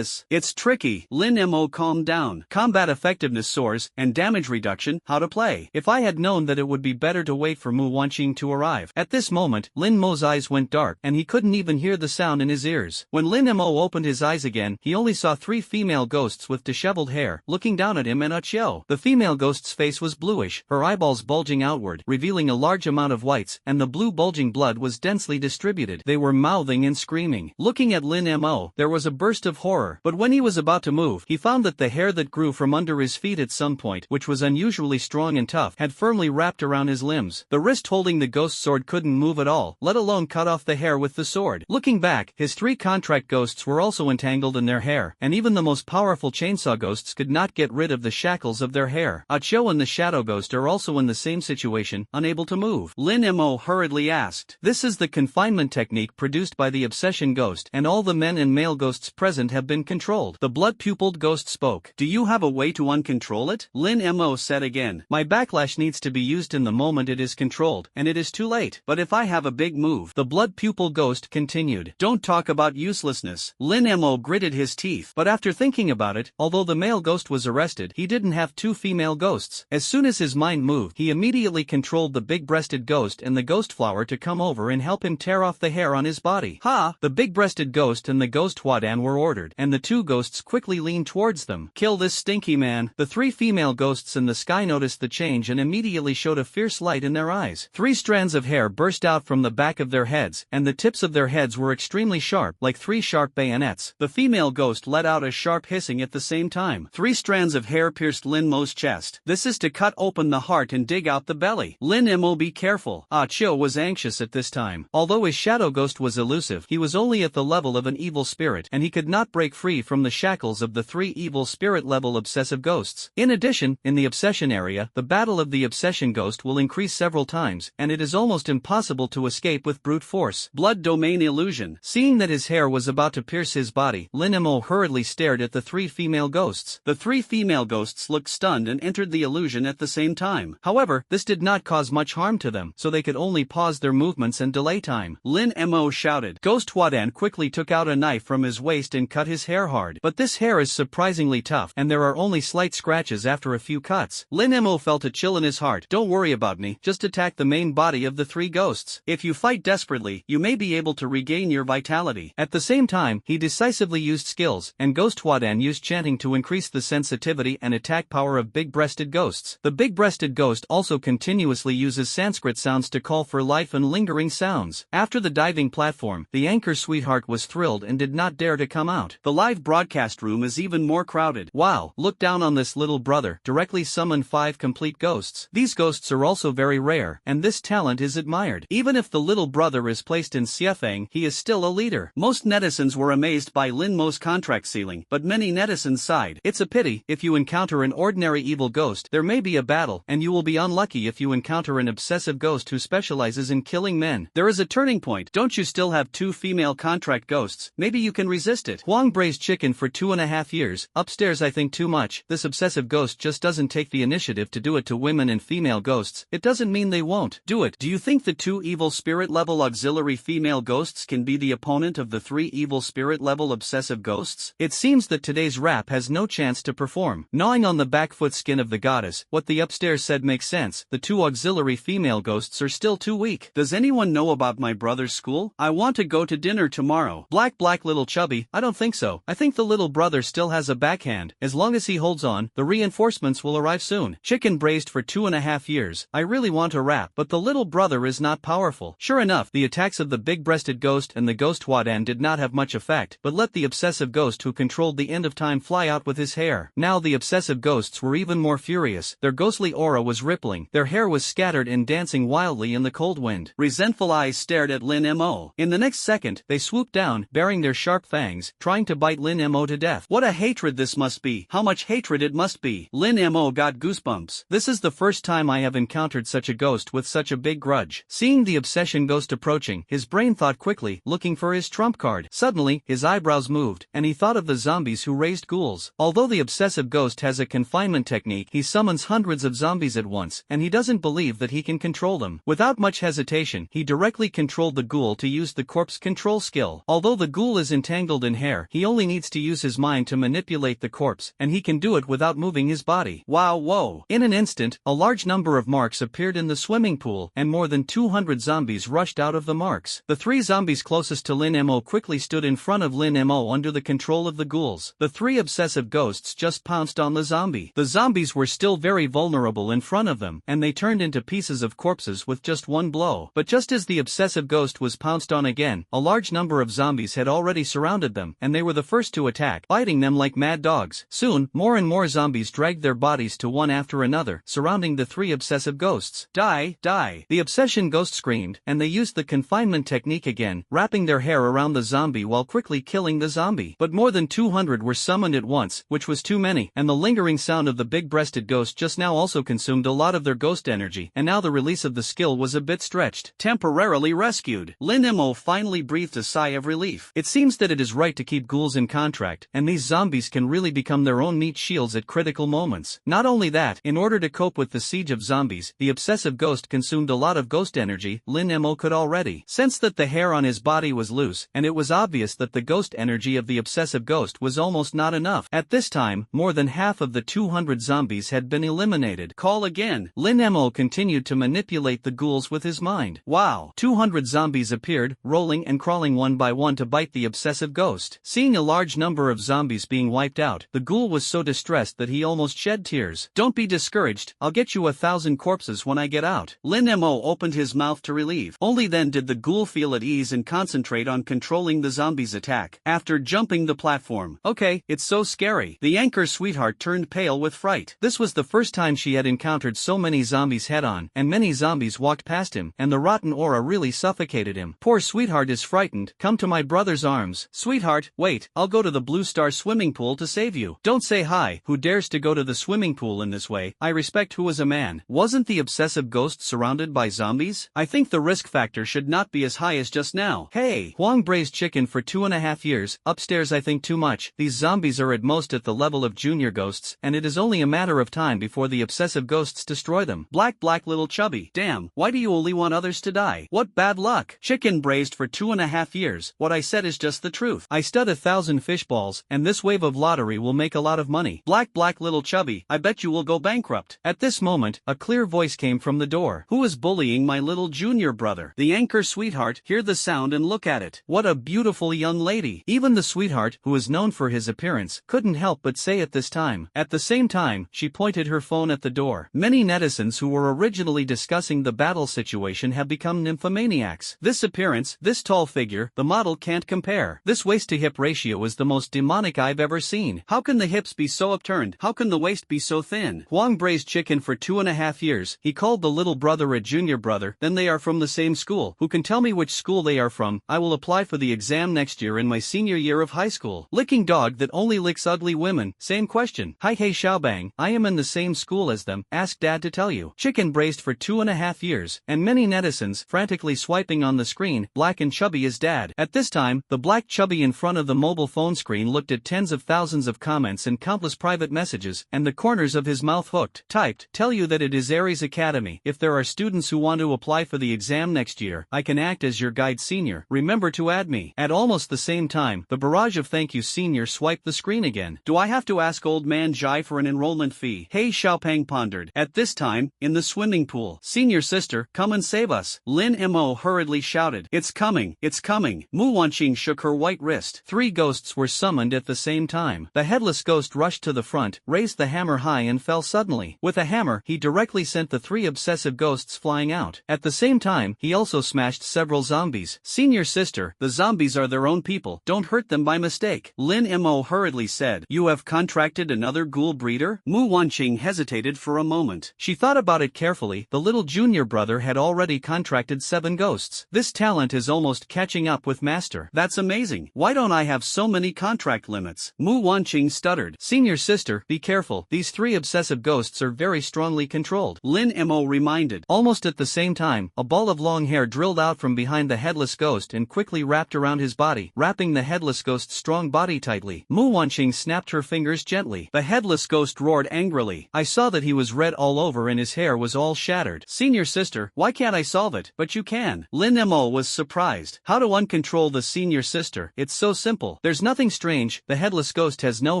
S1: It's tricky. Lin Mo calmed down. Combat effectiveness soars, and damage reduction, how to play. If I had known that it would be better to wait for Mu Wanqing to arrive. At this moment, Lin Mo's eyes went dark, and he couldn't even hear the sound in his ears. When Lin Mo opened his eyes again, he only saw 3 female ghosts with disheveled hair, looking down at him and Achio. The female ghost's face was bluish, her eyeballs bulging outward, revealing a large amount of whites, and the blue bulging blood was densely distributed. They were mouthing and screaming. Looking at Lin Mo, there was a burst of horror, but when he was about to move, he found that the hair that grew from under his feet at some point, which was unusually strong and tough, had firmly wrapped around his limbs. The wrist holding the ghost sword couldn't move at all, let alone cut off the hair with the sword. Looking back, his 3 contract ghosts were also entangled in their hair, and even the most powerful chainsaw ghosts could not get rid of the shackles of their hair. Achio and the shadow ghost are also in the same situation, unable to move. Lin Mo hurriedly asked. This is the confinement technique produced by the obsession ghost, and all the men and male ghosts present have been controlled. The blood-pupiled ghost spoke. Do you have a way to uncontrol it? Lin Mo said again. My backlash needs to be used in the moment it is controlled, and it is too late. But if I have a big move, the blood-pupil ghost continued. Don't talk about uselessness. Lin Mo gritted his teeth. But after thinking about it, although the male ghost was arrested, he didn't have 2 female ghosts. As soon as his mind moved, he immediately controlled the big-breasted ghost and the ghost flower to come over and help him tear off the hair on his body. Ha! The big-breasted ghost and the ghost Huadan were ordered, and the 2 ghosts quickly leaned towards them. Kill this stinky man. The 3 female ghosts in the sky noticed the change and immediately showed a fierce light in their eyes. 3 strands of hair burst out from the back of their heads, and the tips of their heads were extremely sharp, like 3 sharp bayonets. The female ghost let out a sharp hissing at the same time. 3 strands of hair pierced Lin Mo's chest. This is to cut open the heart and dig out the belly. Lin Mo, be careful. Achio was anxious at this time. Although his shadow ghost was elusive, he was only at the level of an evil spirit, and he could not break free from the shackles of the 3 evil spirit level obsessive ghosts. In addition, in the obsession area, the battle of the the obsession ghost will increase several times, and it is almost impossible to escape with brute force. Blood domain illusion. Seeing that his hair was about to pierce his body, Lin Mo hurriedly stared at the three female ghosts. The three female ghosts looked stunned and entered the illusion at the same time. However, this did not cause much harm to them, so they could only pause their movements and delay time. Lin Mo shouted. Ghost Huadan quickly took out a knife from his waist and cut his hair hard. But this hair is surprisingly tough, and there are only slight scratches after a few cuts. Lin Mo felt a chill in his heart. Don't worry about me, just attack the main body of the three ghosts. If you fight desperately, you may be able to regain your vitality. At the same time, he decisively used skills, and Ghost Huadan used chanting to increase the sensitivity and attack power of big-breasted ghosts. The big-breasted ghost also continuously uses Sanskrit sounds to call for life and lingering sounds. After the diving platform, the anchor sweetheart was thrilled and did not dare to come out. The live broadcast room is even more crowded. Wow, look down on this little brother, directly summon 5 complete ghosts. These ghosts are also very rare, and this talent is admired. Even if the little brother is placed in Xiefeng, he is still a leader. Most netizens were amazed by Lin Mo's contract ceiling, but many netizens sighed. It's a pity, if you encounter an ordinary evil ghost, there may be a battle, and you will be unlucky if you encounter an obsessive ghost who specializes in killing men. There is a turning point. Don't you still have 2 female contract ghosts? Maybe you can resist it. Huang braised chicken for 2.5 years. Upstairs I think too much. This obsessive ghost just doesn't take the initiative to do it to women and female ghosts. It doesn't mean they won't do it. Do you think the 2 evil spirit level auxiliary female ghosts can be the opponent of the 3 evil spirit level obsessive ghosts? It seems that today's rap has no chance to perform. Gnawing on the back foot skin of the goddess, what the upstairs said makes sense. The 2 auxiliary female ghosts are still too weak. Does anyone know about my brother's school? I want to go to dinner tomorrow. Black little chubby, I don't think so. I think the little brother still has a backhand. As long as he holds on, the reinforcements will arrive soon. Chicken braised for 2.5 years. I really want to rap, but the little brother is not powerful. Sure enough, the attacks of the big-breasted ghost and the ghost Huadan did not have much effect, but let the obsessive ghost who controlled the end of time fly out with his hair. Now the obsessive ghosts were even more furious. Their ghostly aura was rippling. Their hair was scattered and dancing wildly in the cold wind. Resentful eyes stared at Lin Mo. In the next second, they swooped down, baring their sharp fangs, trying to bite Lin Mo to death. What a hatred this must be. How much hatred it must be. Lin Mo got goosebumps. This is the first time I have encountered such a ghost with such a big grudge. Seeing the obsession ghost approaching, his brain thought quickly, looking for his trump card. Suddenly, his eyebrows moved, and he thought of the zombies who raised ghouls. Although the obsessive ghost has a confinement technique, he summons hundreds of zombies at once, and he doesn't believe that he can control them. Without much hesitation, he directly controlled the ghoul to use the corpse control skill. Although the ghoul is entangled in hair, he only needs to use his mind to manipulate the corpse, and he can do it without moving his body. Wow, whoa. In an instant, a large number of marks appeared in the swimming pool, and more than 200 zombies rushed out of the marks. The 3 zombies closest to Lin Mo quickly stood in front of Lin Mo under the control of the ghouls. The 3 obsessive ghosts just pounced on the zombie. The zombies were still very vulnerable in front of them, and they turned into pieces of corpses with just one blow. But just as the obsessive ghost was pounced on again, a large number of zombies had already surrounded them, and they were the first to attack, biting them like mad dogs. Soon, more and more zombies dragged their bodies to one after another, surrounding the 3 obsessive ghosts. Die, die. The obsession ghost screamed, and they used the confinement technique again, wrapping their hair around the zombie while quickly killing the zombie. But more than 200 were summoned at once, which was too many, and the lingering sound of the big-breasted ghost just now also consumed a lot of their ghost energy, and now the release of the skill was a bit stretched. Temporarily rescued. Lin Mo finally breathed a sigh of relief. It seems that it is right to keep ghouls in contract, and these zombies can really become their own meat shields at critical moments. Not only that, in order to cope with the siege of zombies, the obsessive ghost consumed a lot of ghost energy. Lin Mo could already sense that the hair on his body was loose, and it was obvious that the ghost energy of the obsessive ghost was almost not enough. At this time, more than half of the 200 zombies had been eliminated. Call again. Lin Mo continued to manipulate the ghouls with his mind. Wow. 200 zombies appeared, rolling and crawling one by one to bite the obsessive ghost. Seeing a large number of zombies being wiped out, the ghoul was so distressed that he almost shed tears. Don't be discouraged, I'll get you 1,000 corpses when I get out. Lin Mo opened his mouth to relieve. Only then did the ghoul feel at ease and concentrate on controlling the zombies' attack. After jumping the platform. Okay, it's so scary. The anchor sweetheart turned pale with fright. This was the first time she had encountered so many zombies head-on, and many zombies walked past him, and the rotten aura really suffocated him. Poor sweetheart is frightened. Come to my brother's arms. Sweetheart, wait, I'll go to the Blue Star swimming pool to save you. Don't say hi. Who dares to go to the swimming pool in this way? I respect who was a man. Wasn't the obsessive ghost surrounded by zombies? I think the risk factor should not be as high as just now. Hey! Huang braised chicken for 2.5 years, upstairs I think too much. These zombies are at most at the level of junior ghosts, and it is only a matter of time before the obsessive ghosts destroy them. Black little chubby. Damn, why do you only want others to die? What bad luck. Chicken braised for 2.5 years, what I said is just the truth. I stud 1,000 fish balls, and this wave of lottery will make a lot of money. Black little chubby, I bet you will go bankrupt. At this moment, a clear voice came from the door. Who is bullying my little junior brother? The anchor sweetheart. Hear the sound and look at it. What a beautiful young lady. Even the sweetheart, who is known for his appearance, couldn't help but say at this time. At the same time, she pointed her phone at the door. Many netizens who were originally discussing the battle situation have become nymphomaniacs. This appearance, this tall figure, the model can't compare. This waist-to-hip ratio is the most demonic I've ever seen. How can the hips be so upturned? How can the waist be so thin? Huang braised chicken for 2.5 years. He called the little brother a junior brother. Then they are from the same school. Who can tell me which school they are from? I will apply for the exam next year in my senior year of high school. Licking dog that only licks ugly women. Same question. Hi hey Xiaobang, I am in the same school as them. Ask dad to tell you. Chicken braised for 2.5 years, and many netizens frantically swiping on the screen. Black and chubby is dad. At this time, the black chubby in front of the mobile phone screen looked at tens of thousands of comments and countless private messages, and the corners of his mouth hooked. Typed, tell you that it is Aries Academy. If there are students who want to apply for the exam next year, I can act as your guide senior. Remember to add me. At almost the same time, the barrage of thank you senior swiped the screen again. Do I have to ask old man Jai for an enrollment fee? Hey Xiaopang pondered. At this time, in the swimming pool, senior sister, come and save us. Lin Mo hurriedly shouted. It's coming, it's coming. Mu Wanqing shook her white wrist. 3 ghosts were summoned at the same time. The headless ghost rushed to the front, raised the hammer high and fell suddenly. With a hammer, he directly sent the 3 obsessive ghosts flying out. At the same time, he also smashed several zombies. Senior sister, the zombies are their own people. Don't hurt them by mistake. Lin Mo hurriedly said. You have contracted another ghoul breeder? Mu Wanqing hesitated for a moment. She thought about it carefully. The little junior brother had already contracted 7 ghosts. This talent is almost catching up with master. That's amazing. Why don't I have so many contract limits? Mu Wanqing stuttered. Senior sister, be careful. These 3 obsessive ghosts are very strongly controlled. Lin Mo reminded. Almost at the same time, a ball of long hair drilled out from behind the headless ghost and quickly wrapped around his body, wrapping the headless ghost's strong body tightly. Mu Wanqing snapped her fingers gently. The headless ghost roared angrily. I saw that he was red all over and his hair was all shattered. Senior sister, why can't I solve it? But you can. Lin Mo was surprised. How to uncontrol the senior sister? It's so simple. There's nothing strange. The headless ghost has no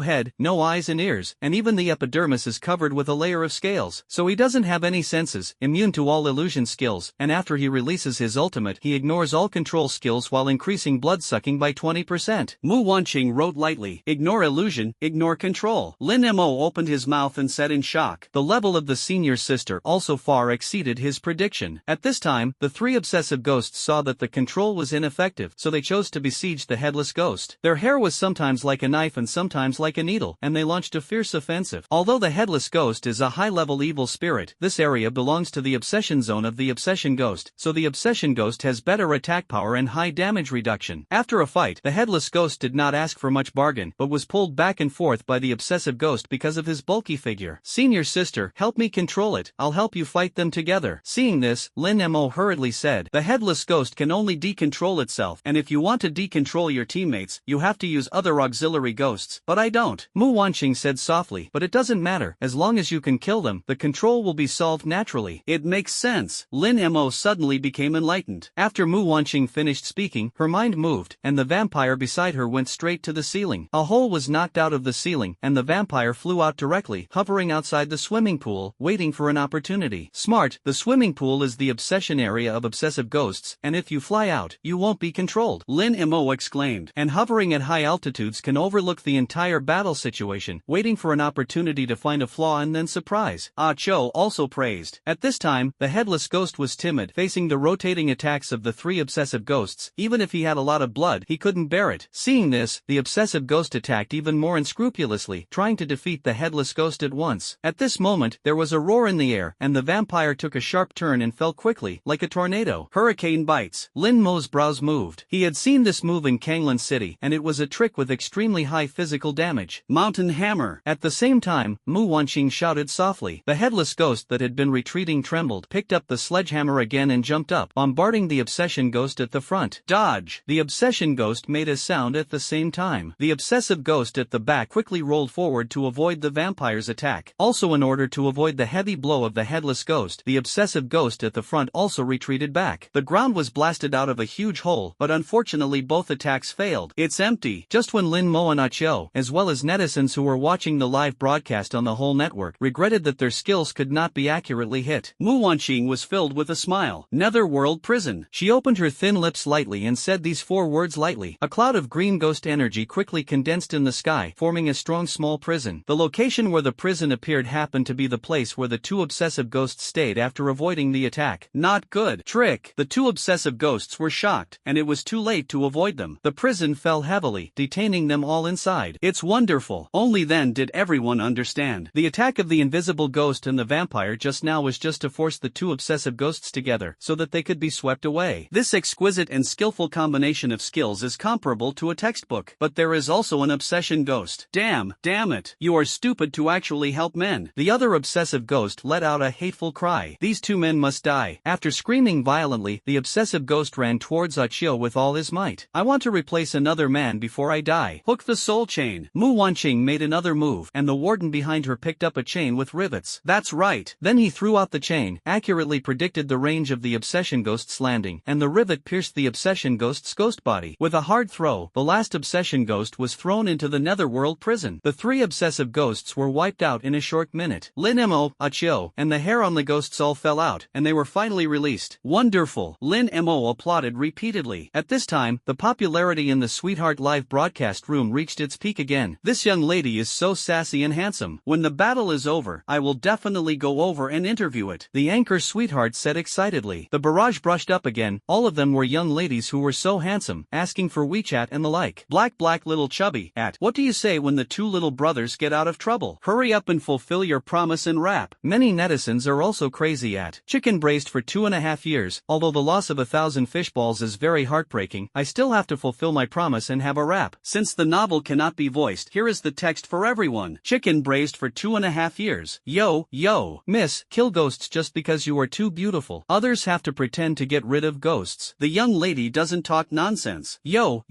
S1: head, no eyes and ears, and even the epidermis is covered with a layer of scales. So he doesn't have any senses, immune to all illusion skills, and after he releases his ultimate, he ignores all control skills while increasing blood-sucking by 20%. Mu Wanqing wrote lightly. Ignore illusion, ignore control. Lin Mo opened his mouth and said in shock. The level of the senior sister also far exceeded his prediction. At this time, the 3 obsessive ghosts saw that the control was ineffective, so they chose to besiege the headless ghost. Their hair was sometimes like a knife and sometimes like a needle, and they launched a fierce offensive. Although the headless ghost is a high-level evil spirit, this area belongs to the obsession zone of the obsession ghost, so the obsession ghost has better attack power and high damage reduction. After a fight, the headless ghost did not ask for much bargain, but was pulled back and forth by the obsessive ghost because of his bulky figure. Senior sister, help me control it. I'll help you fight them together. Seeing this, Lin Mo hurriedly said. The headless ghost can only decontrol itself, and if you want to decontrol your teammates, you have to use other auxiliary ghosts. But I don't. Mu Wanqing said softly. But it doesn't matter. As long as you can kill them, the control will be solved naturally. It makes sense. Lin Mo suddenly became enlightened. After Mu Wanqing finished speaking, her mind moved, and the vampire beside her went straight to the ceiling. A hole was knocked out of the ceiling, and the vampire flew out directly, hovering outside the swimming pool, waiting for an opportunity. Smart, the swimming pool is the obsession area of obsessive ghosts, and if you fly out, you won't be controlled. Lin Mo exclaimed. And hovering at high altitudes can overlook the entire battle situation, waiting for an opportunity to find a flaw and then surprise. Ah Cho also praised. At this time, the headless ghost was timid, facing the rotating attacks of the 3 obsessive ghosts. Even if he had a lot of blood, he couldn't bear it. Seeing this, the obsessive ghost attacked even more unscrupulously, trying to defeat the headless ghost at once. At this moment, there was a roar in the air, and the vampire took a sharp turn and fell quickly, like a tornado. Hurricane bites. Lin Mo's brows moved. He had seen this move in Kanglan City, and it was a trick with extremely high physical damage. Mountain hammer. At the same time, Mu Wanqing shouted softly. Suddenly, the headless ghost that had been retreating trembled, picked up the sledgehammer again and jumped up, bombarding the obsession ghost at the front. Dodge! The obsession ghost made a sound at the same time. The obsessive ghost at the back quickly rolled forward to avoid the vampire's attack. Also, in order to avoid the heavy blow of the headless ghost, the obsessive ghost at the front also retreated back. The ground was blasted out of a huge hole, but unfortunately both attacks failed. It's empty. Just when Lin Mo and Achio, as well as netizens who were watching the live broadcast on the whole network, regretted that their skills could not be accurately hit, Mu Wanqing was filled with a smile. Netherworld prison. She opened her thin lips lightly and said these 4 words lightly. A cloud of green ghost energy quickly condensed in the sky, forming a strong small prison. The location where the prison appeared happened to be the place where the 2 obsessive ghosts stayed after avoiding the attack. Not good. Trick. The 2 obsessive ghosts were shocked, and it was too late to avoid them. The prison fell heavily, detaining them all inside. It's wonderful. Only then did everyone understand. The attack of the invisible ghost and the vampire just now was just to force the 2 obsessive ghosts together so that they could be swept away. This exquisite and skillful combination of skills is comparable to a textbook. But there is also an obsession ghost. Damn it. You are stupid to actually help men. The other obsessive ghost let out a hateful cry. These 2 men must die. After screaming violently, the obsessive ghost ran towards Achio with all his might. I want to replace another man before I die. Hook the soul chain. Mu Wanqing made another move, and the warden behind her picked up a chain with rivets. That's right. Then he threw out the chain, accurately predicted the range of the obsession ghost's landing, and the rivet pierced the obsession ghost's ghost body. With a hard throw, the last obsession ghost was thrown into the netherworld prison. The 3 obsessive ghosts were wiped out in a short minute. Lin Mo, Achio, and the hair on the ghosts all fell out, and they were finally released. Wonderful. Lin Mo applauded repeatedly. At this time, the popularity in the Sweetheart live broadcast room reached its peak again. This young lady is so sassy and handsome. When the battle is over, I will definitely go over and interview it, the anchor Sweetheart said excitedly. The barrage brushed up again. All of them were young ladies who were so handsome, asking for WeChat and the like. Black little chubby. What do you say when the 2 little brothers get out of trouble? Hurry up and fulfill your promise and rap. Many netizens are also crazy at chicken braised for 2.5 years. Although the loss of 1,000 fishballs is very heartbreaking, I still have to fulfill my promise and have a rap. Since the novel cannot be voiced, here is the text for everyone. Chicken braised for 2.5 years. Yo, miss, kill ghosts just because you are too beautiful. Others have to pretend to get rid of ghosts. The young lady doesn't talk nonsense. Yo,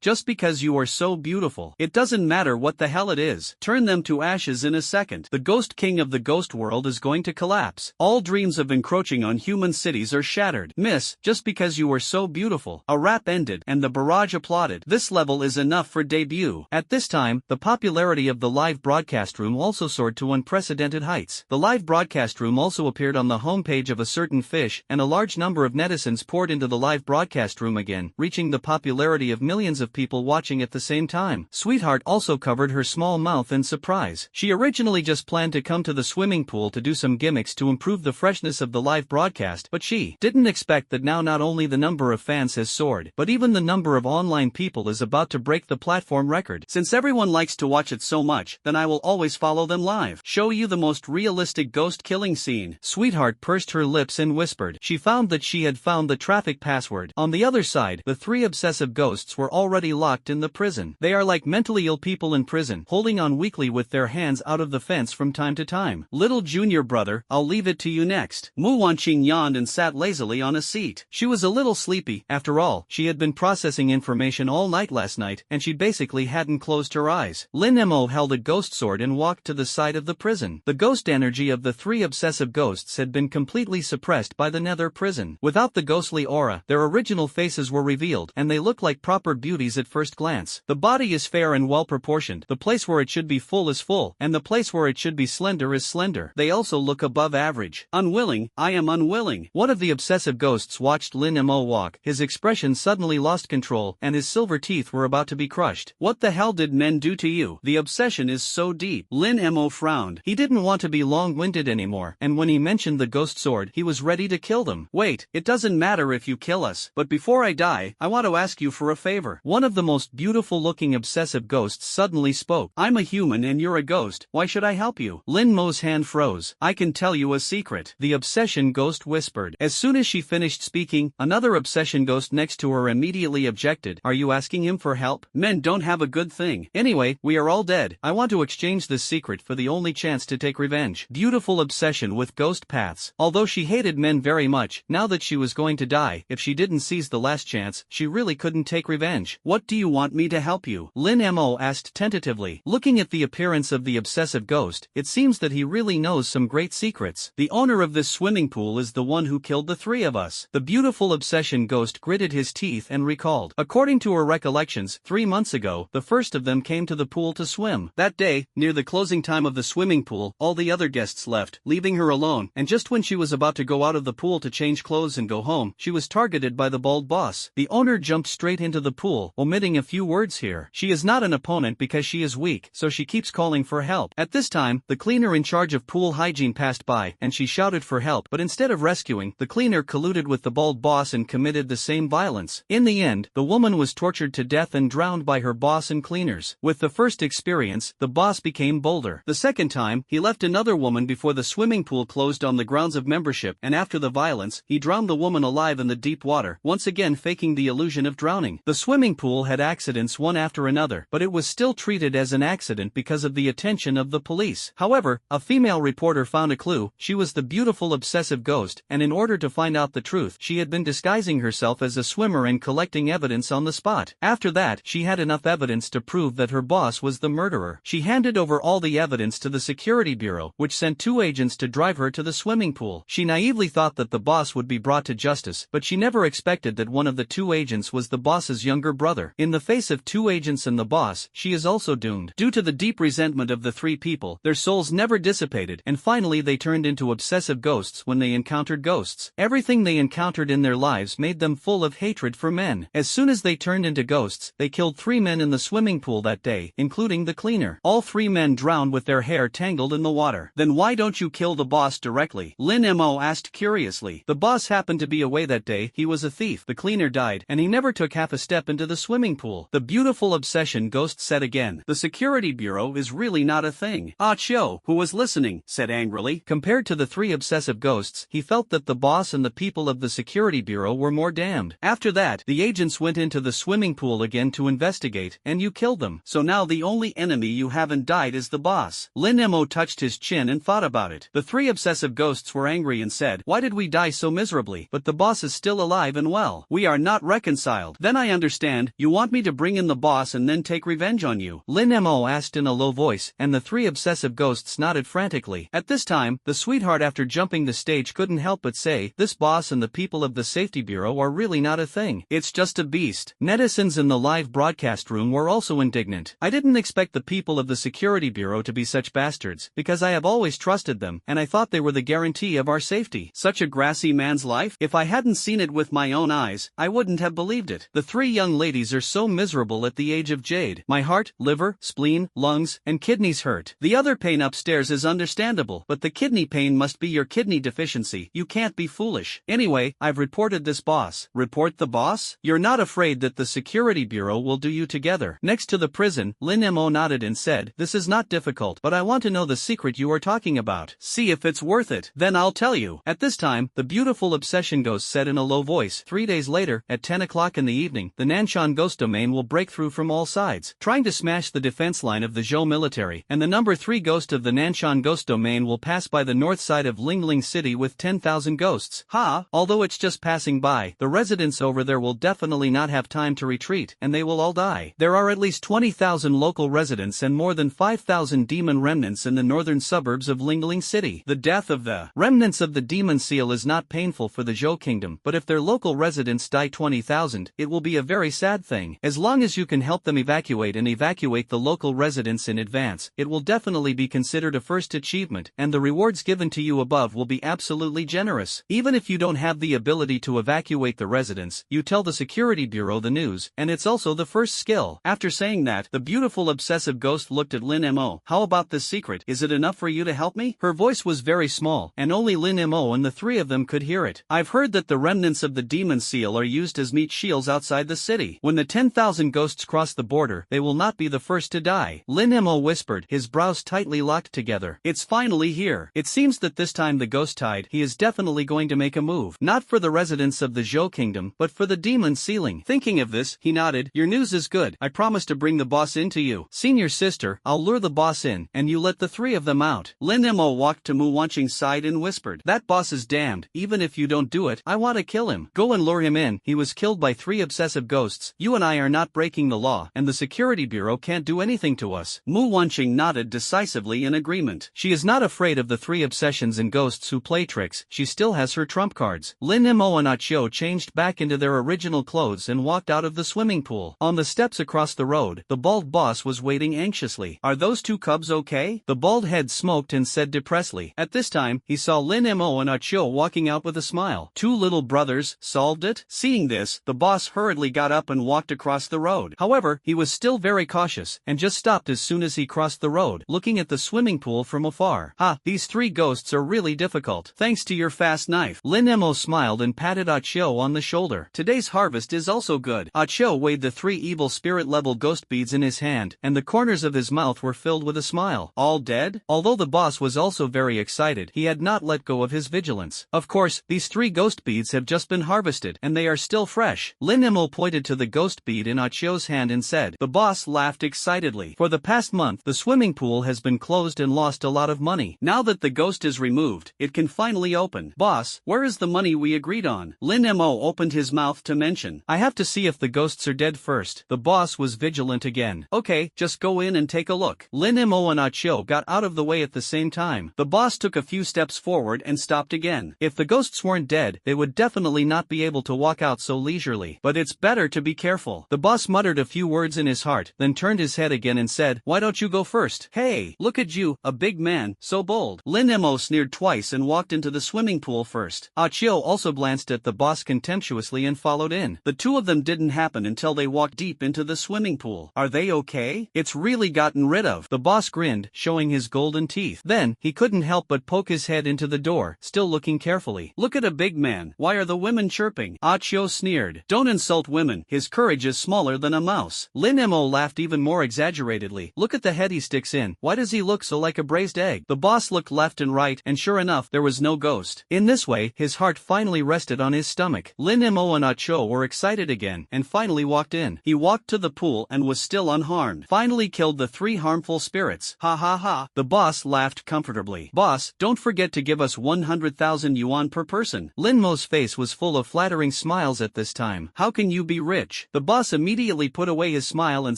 S1: just because you are so beautiful. It doesn't matter what the hell it is. Turn them to ashes in a second. The ghost king of the ghost world is going to collapse. All dreams of encroaching on human cities are shattered. Miss, just because you are so beautiful. A rap ended, and the barrage applauded. This level is enough for debut. At this time, the popularity of the live broadcast room also soared to unprecedented heights. The live broadcast room also appeared on the homepage of a certain fish, and a large number of netizens poured into the live broadcast room again, reaching the popularity of millions of people watching at the same time. Sweetheart also covered her small mouth in surprise. She originally just planned to come to the swimming pool to do some gimmicks to improve the freshness of the live broadcast, but she didn't expect that now not only the number of fans has soared, but even the number of online people is about to break the platform record. Since everyone likes to watch it so much, then I will always follow them live. Show you the most realistic ghost killing scene. Sweetheart pursed her lips and whispered. She found that she had found the traffic password. On the other side, the 3 obsessive ghosts were already locked in the prison. They are like mentally ill people in prison, holding on weakly with their hands out of the fence from time to time. Little junior brother, I'll leave it to you next. Mu Wanqing yawned and sat lazily on a seat. She was a little sleepy. After all, she had been processing information all night last night, and she basically hadn't closed her eyes. Lin Mo held a ghost sword and walked to the side of the prison. The ghost energy of the 3 obsessive ghosts had been completely suppressed by the nether prison. Without the ghostly aura, their original faces were revealed, and they look like proper beauties at first glance. The body is fair and well proportioned. The place where it should be full is full, and the place where it should be slender is slender. They also look above average. Unwilling, I am unwilling. One of the obsessive ghosts watched Lin Mo walk. His expression suddenly lost control, and his silver teeth were about to be crushed. What the hell did men do to you? The obsession is so deep. Lin Mo frowned. He didn't want to be long-winded anymore, and when he mentioned the ghost sword, he was ready to kill them. Wait, it doesn't matter if you kill us, but before I die, I want to ask you for a favor. One of the most beautiful-looking obsessive ghosts suddenly spoke. I'm a human and you're a ghost. Why should I help you? Lin Mo's hand froze. I can tell you a secret. The obsession ghost whispered. As soon as she finished speaking, another obsession ghost next to her immediately objected. Are you asking him for help? Men don't have a good thing. Anyway, we are all dead. I want to exchange this secret for the only chance to take take revenge. Beautiful obsession with ghost paths. Although she hated men very much, now that she was going to die, if she didn't seize the last chance, she really couldn't take revenge. What do you want me to help you? Lin Mo asked tentatively. Looking at the appearance of the obsessive ghost, it seems that he really knows some great secrets. The owner of this swimming pool is the one who killed the three of us. The beautiful obsession ghost gritted his teeth and recalled. According to her recollections, 3 months ago, the first of them came to the pool to swim. That day, near the closing time of the swimming pool, all the other guests left, leaving her alone, and just when she was about to go out of the pool to change clothes and go home, she was targeted by the bald boss. The owner jumped straight into the pool, omitting a few words here. She is not an opponent because she is weak, so she keeps calling for help. At this time, the cleaner in charge of pool hygiene passed by, and she shouted for help, but instead of rescuing, the cleaner colluded with the bald boss and committed the same violence. In the end, the woman was tortured to death and drowned by her boss and cleaners. With the first experience, the boss became bolder. The second time, he left another woman before the swimming pool closed on the grounds of membership, and after the violence, he drowned the woman alive in the deep water, once again faking the illusion of drowning. The swimming pool had accidents one after another, but it was still treated as an accident because of the attention of the police. However, a female reporter found a clue. She was the beautiful obsessive ghost, and in order to find out the truth, she had been disguising herself as a swimmer and collecting evidence on the spot. After that, she had enough evidence to prove that her boss was the murderer. She handed over all the evidence to the security bureau, which sent 2 agents to drive her to the swimming pool. She naively thought that the boss would be brought to justice, but she never expected that one of the 2 agents was the boss's younger brother. In the face of 2 agents and the boss, she is also doomed. Due to the deep resentment of the 3 people, their souls never dissipated, and finally they turned into obsessive ghosts when they encountered ghosts. Everything they encountered in their lives made them full of hatred for men. As soon as they turned into ghosts, they killed 3 men in the swimming pool that day, including the cleaner. All 3 men drowned with their hair tangled in the water. Then why don't you kill the boss directly? Lin Mo asked curiously. The boss happened to be away that day, he was a thief. The cleaner died, and he never took half a step into the swimming pool. The beautiful obsession ghost said again. The security bureau is really not a thing. Ah Cho, who was listening, said angrily. Compared to the 3 obsessive ghosts, he felt that the boss and the people of the security bureau were more damned. After that, the agents went into the swimming pool again to investigate, and you killed them. So now the only enemy you haven't died is the boss. Lin Mo touched his chin and thought about it. The 3 obsessive ghosts were angry and said, why did we die so miserably? But the boss is still alive and well. We are not reconciled. Then I understand, you want me to bring in the boss and then take revenge on you? Lin Mo asked in a low voice, and the 3 obsessive ghosts nodded frantically. At this time, the sweetheart after jumping the stage couldn't help but say, this boss and the people of the safety bureau are really not a thing. It's just a beast. Netizens in the live broadcast room were also indignant. I didn't expect the people of the security bureau to be such bastards, because I have always trusted them, and I thought they were the guarantee of our safety. Such a grassy man's life? If I hadn't seen it with my own eyes, I wouldn't have believed it. The 3 young ladies are so miserable at the age of jade. My heart, liver, spleen, lungs, and kidneys hurt. The other pain upstairs is understandable, but the kidney pain must be your kidney deficiency. You can't be foolish. Anyway, I've reported this boss. Report the boss? You're not afraid that the security bureau will do you together? Next to the prison, Lin Mo nodded and said, this is not difficult, but I want to know the secret you are talking about. See if it's worth it. Then I'll tell you. At this time, the beautiful obsession ghost said in a low voice, 3 days later, at 10 o'clock in the evening, the Nanshan ghost domain will break through from all sides, trying to smash the defense line of the Zhou military, and the number 3 ghost of the Nanshan ghost domain will pass by the north side of Lingling City with 10,000 ghosts. Although it's just passing by, the residents over there will definitely not have time to retreat, and they will all die. There are at least 20,000 local residents and more than 5,000 demon remnants in the northern suburbs of Lingling City. The death of the remnants of the demon seal is not painful for the Zhou kingdom, but if their local residents die 20,000, it will be a very sad thing. As long as you can help them evacuate the local residents in advance, it will definitely be considered a first achievement, and the rewards given to you above will be absolutely generous. Even if you don't have the ability to evacuate the residents, you tell the security bureau the news, and it's also the first skill. After saying that, the beautiful obsessive ghost looked at Lin Mo. How about this secret? Is it enough for you to help me? Her voice was very small, and only Lin Mo and the 3 of them could hear it. I've heard that the remnants of the demon seal are used as meat shields outside the city. When the 10,000 ghosts cross the border, they will not be the first to die. Lin Mo whispered, his brows tightly locked together. It's finally here. It seems that this time the ghost tide, he is definitely going to make a move. Not for the residents of the Zhou kingdom, but for the demon sealing. Thinking of this, he nodded. Your news is good. I promise to bring the boss in to you. Senior sister, I'll lure the boss in, and you let the 3 of them them out. Lin Mo walked to Mu Wanqing's side and whispered, "That boss is damned. Even if you don't do it, I want to kill him. Go and lure him in. He was killed by 3 obsessive ghosts. You and I are not breaking the law, and the security bureau can't do anything to us." Mu Wanqing nodded decisively in agreement. She is not afraid of the 3 obsessions and ghosts who play tricks. She still has her trump cards. Lin Mo and Achio changed back into their original clothes and walked out of the swimming pool. On the steps across the road, the bald boss was waiting anxiously. "Are those 2 cubs okay?" The bald head smoked and said depressedly. At this time, he saw Lin Mo and Achio walking out with a smile. 2 little brothers, solved it? Seeing this, the boss hurriedly got up and walked across the road. However, he was still very cautious, and just stopped as soon as he crossed the road, looking at the swimming pool from afar. "Ha, these 3 ghosts are really difficult. Thanks to your fast knife." Lin Mo smiled and patted Achio on the shoulder. "Today's harvest is also good." Achio weighed the 3 evil spirit-level ghost beads in his hand, and the corners of his mouth were filled with a smile. "All dead?" Although the boss was also very excited, he had not let go of his vigilance. "Of course, these 3 ghost beads have just been harvested, and they are still fresh." Lin Mo pointed to the ghost bead in Achio's hand and said. The boss laughed excitedly. "For the past month, the swimming pool has been closed and lost a lot of money. Now that the ghost is removed, it can finally open." "Boss, where is the money we agreed on?" Lin Mo opened his mouth to mention. "I have to see if the ghosts are dead first." The boss was vigilant again. "Okay, just go in and take a look." Lin Mo and Achio got out of the way at the same time. The boss took a few steps forward and stopped again. If the ghosts weren't dead, they would definitely not be able to walk out so leisurely. But it's better to be careful. The boss muttered a few words in his heart, then turned his head again and said, "Why don't you go first?" "Hey, look at you, a big man, so bold." Lin Mo sneered twice and walked into the swimming pool first. Achio also glanced at the boss contemptuously and followed in. The 2 of them didn't happen until they walked deep into the swimming pool. "Are they okay? It's really gotten rid of." The boss grinned, showing his golden teeth. Then, he couldn't help but poke his head into the door, still looking carefully. "Look at a big man. Why are the women chirping?" Achio sneered. "Don't insult women. His courage is smaller than a mouse." Lin Mo laughed even more exaggeratedly. "Look at the head he sticks in. Why does he look so like a braised egg?" The boss looked left and right, and sure enough, there was no ghost. In this way, his heart finally rested on his stomach. Lin Mo and Achio were excited again, and finally walked in. He walked to the pool and was still unharmed. Finally killed the 3 harmful spirits. "Ha ha ha." The boss laughed comfortably. "Boss, don't forget to give us 100,000 yuan per person." Lin Mo's face was full of flattering smiles at this time. "How can you be rich?" The boss immediately put away his smile and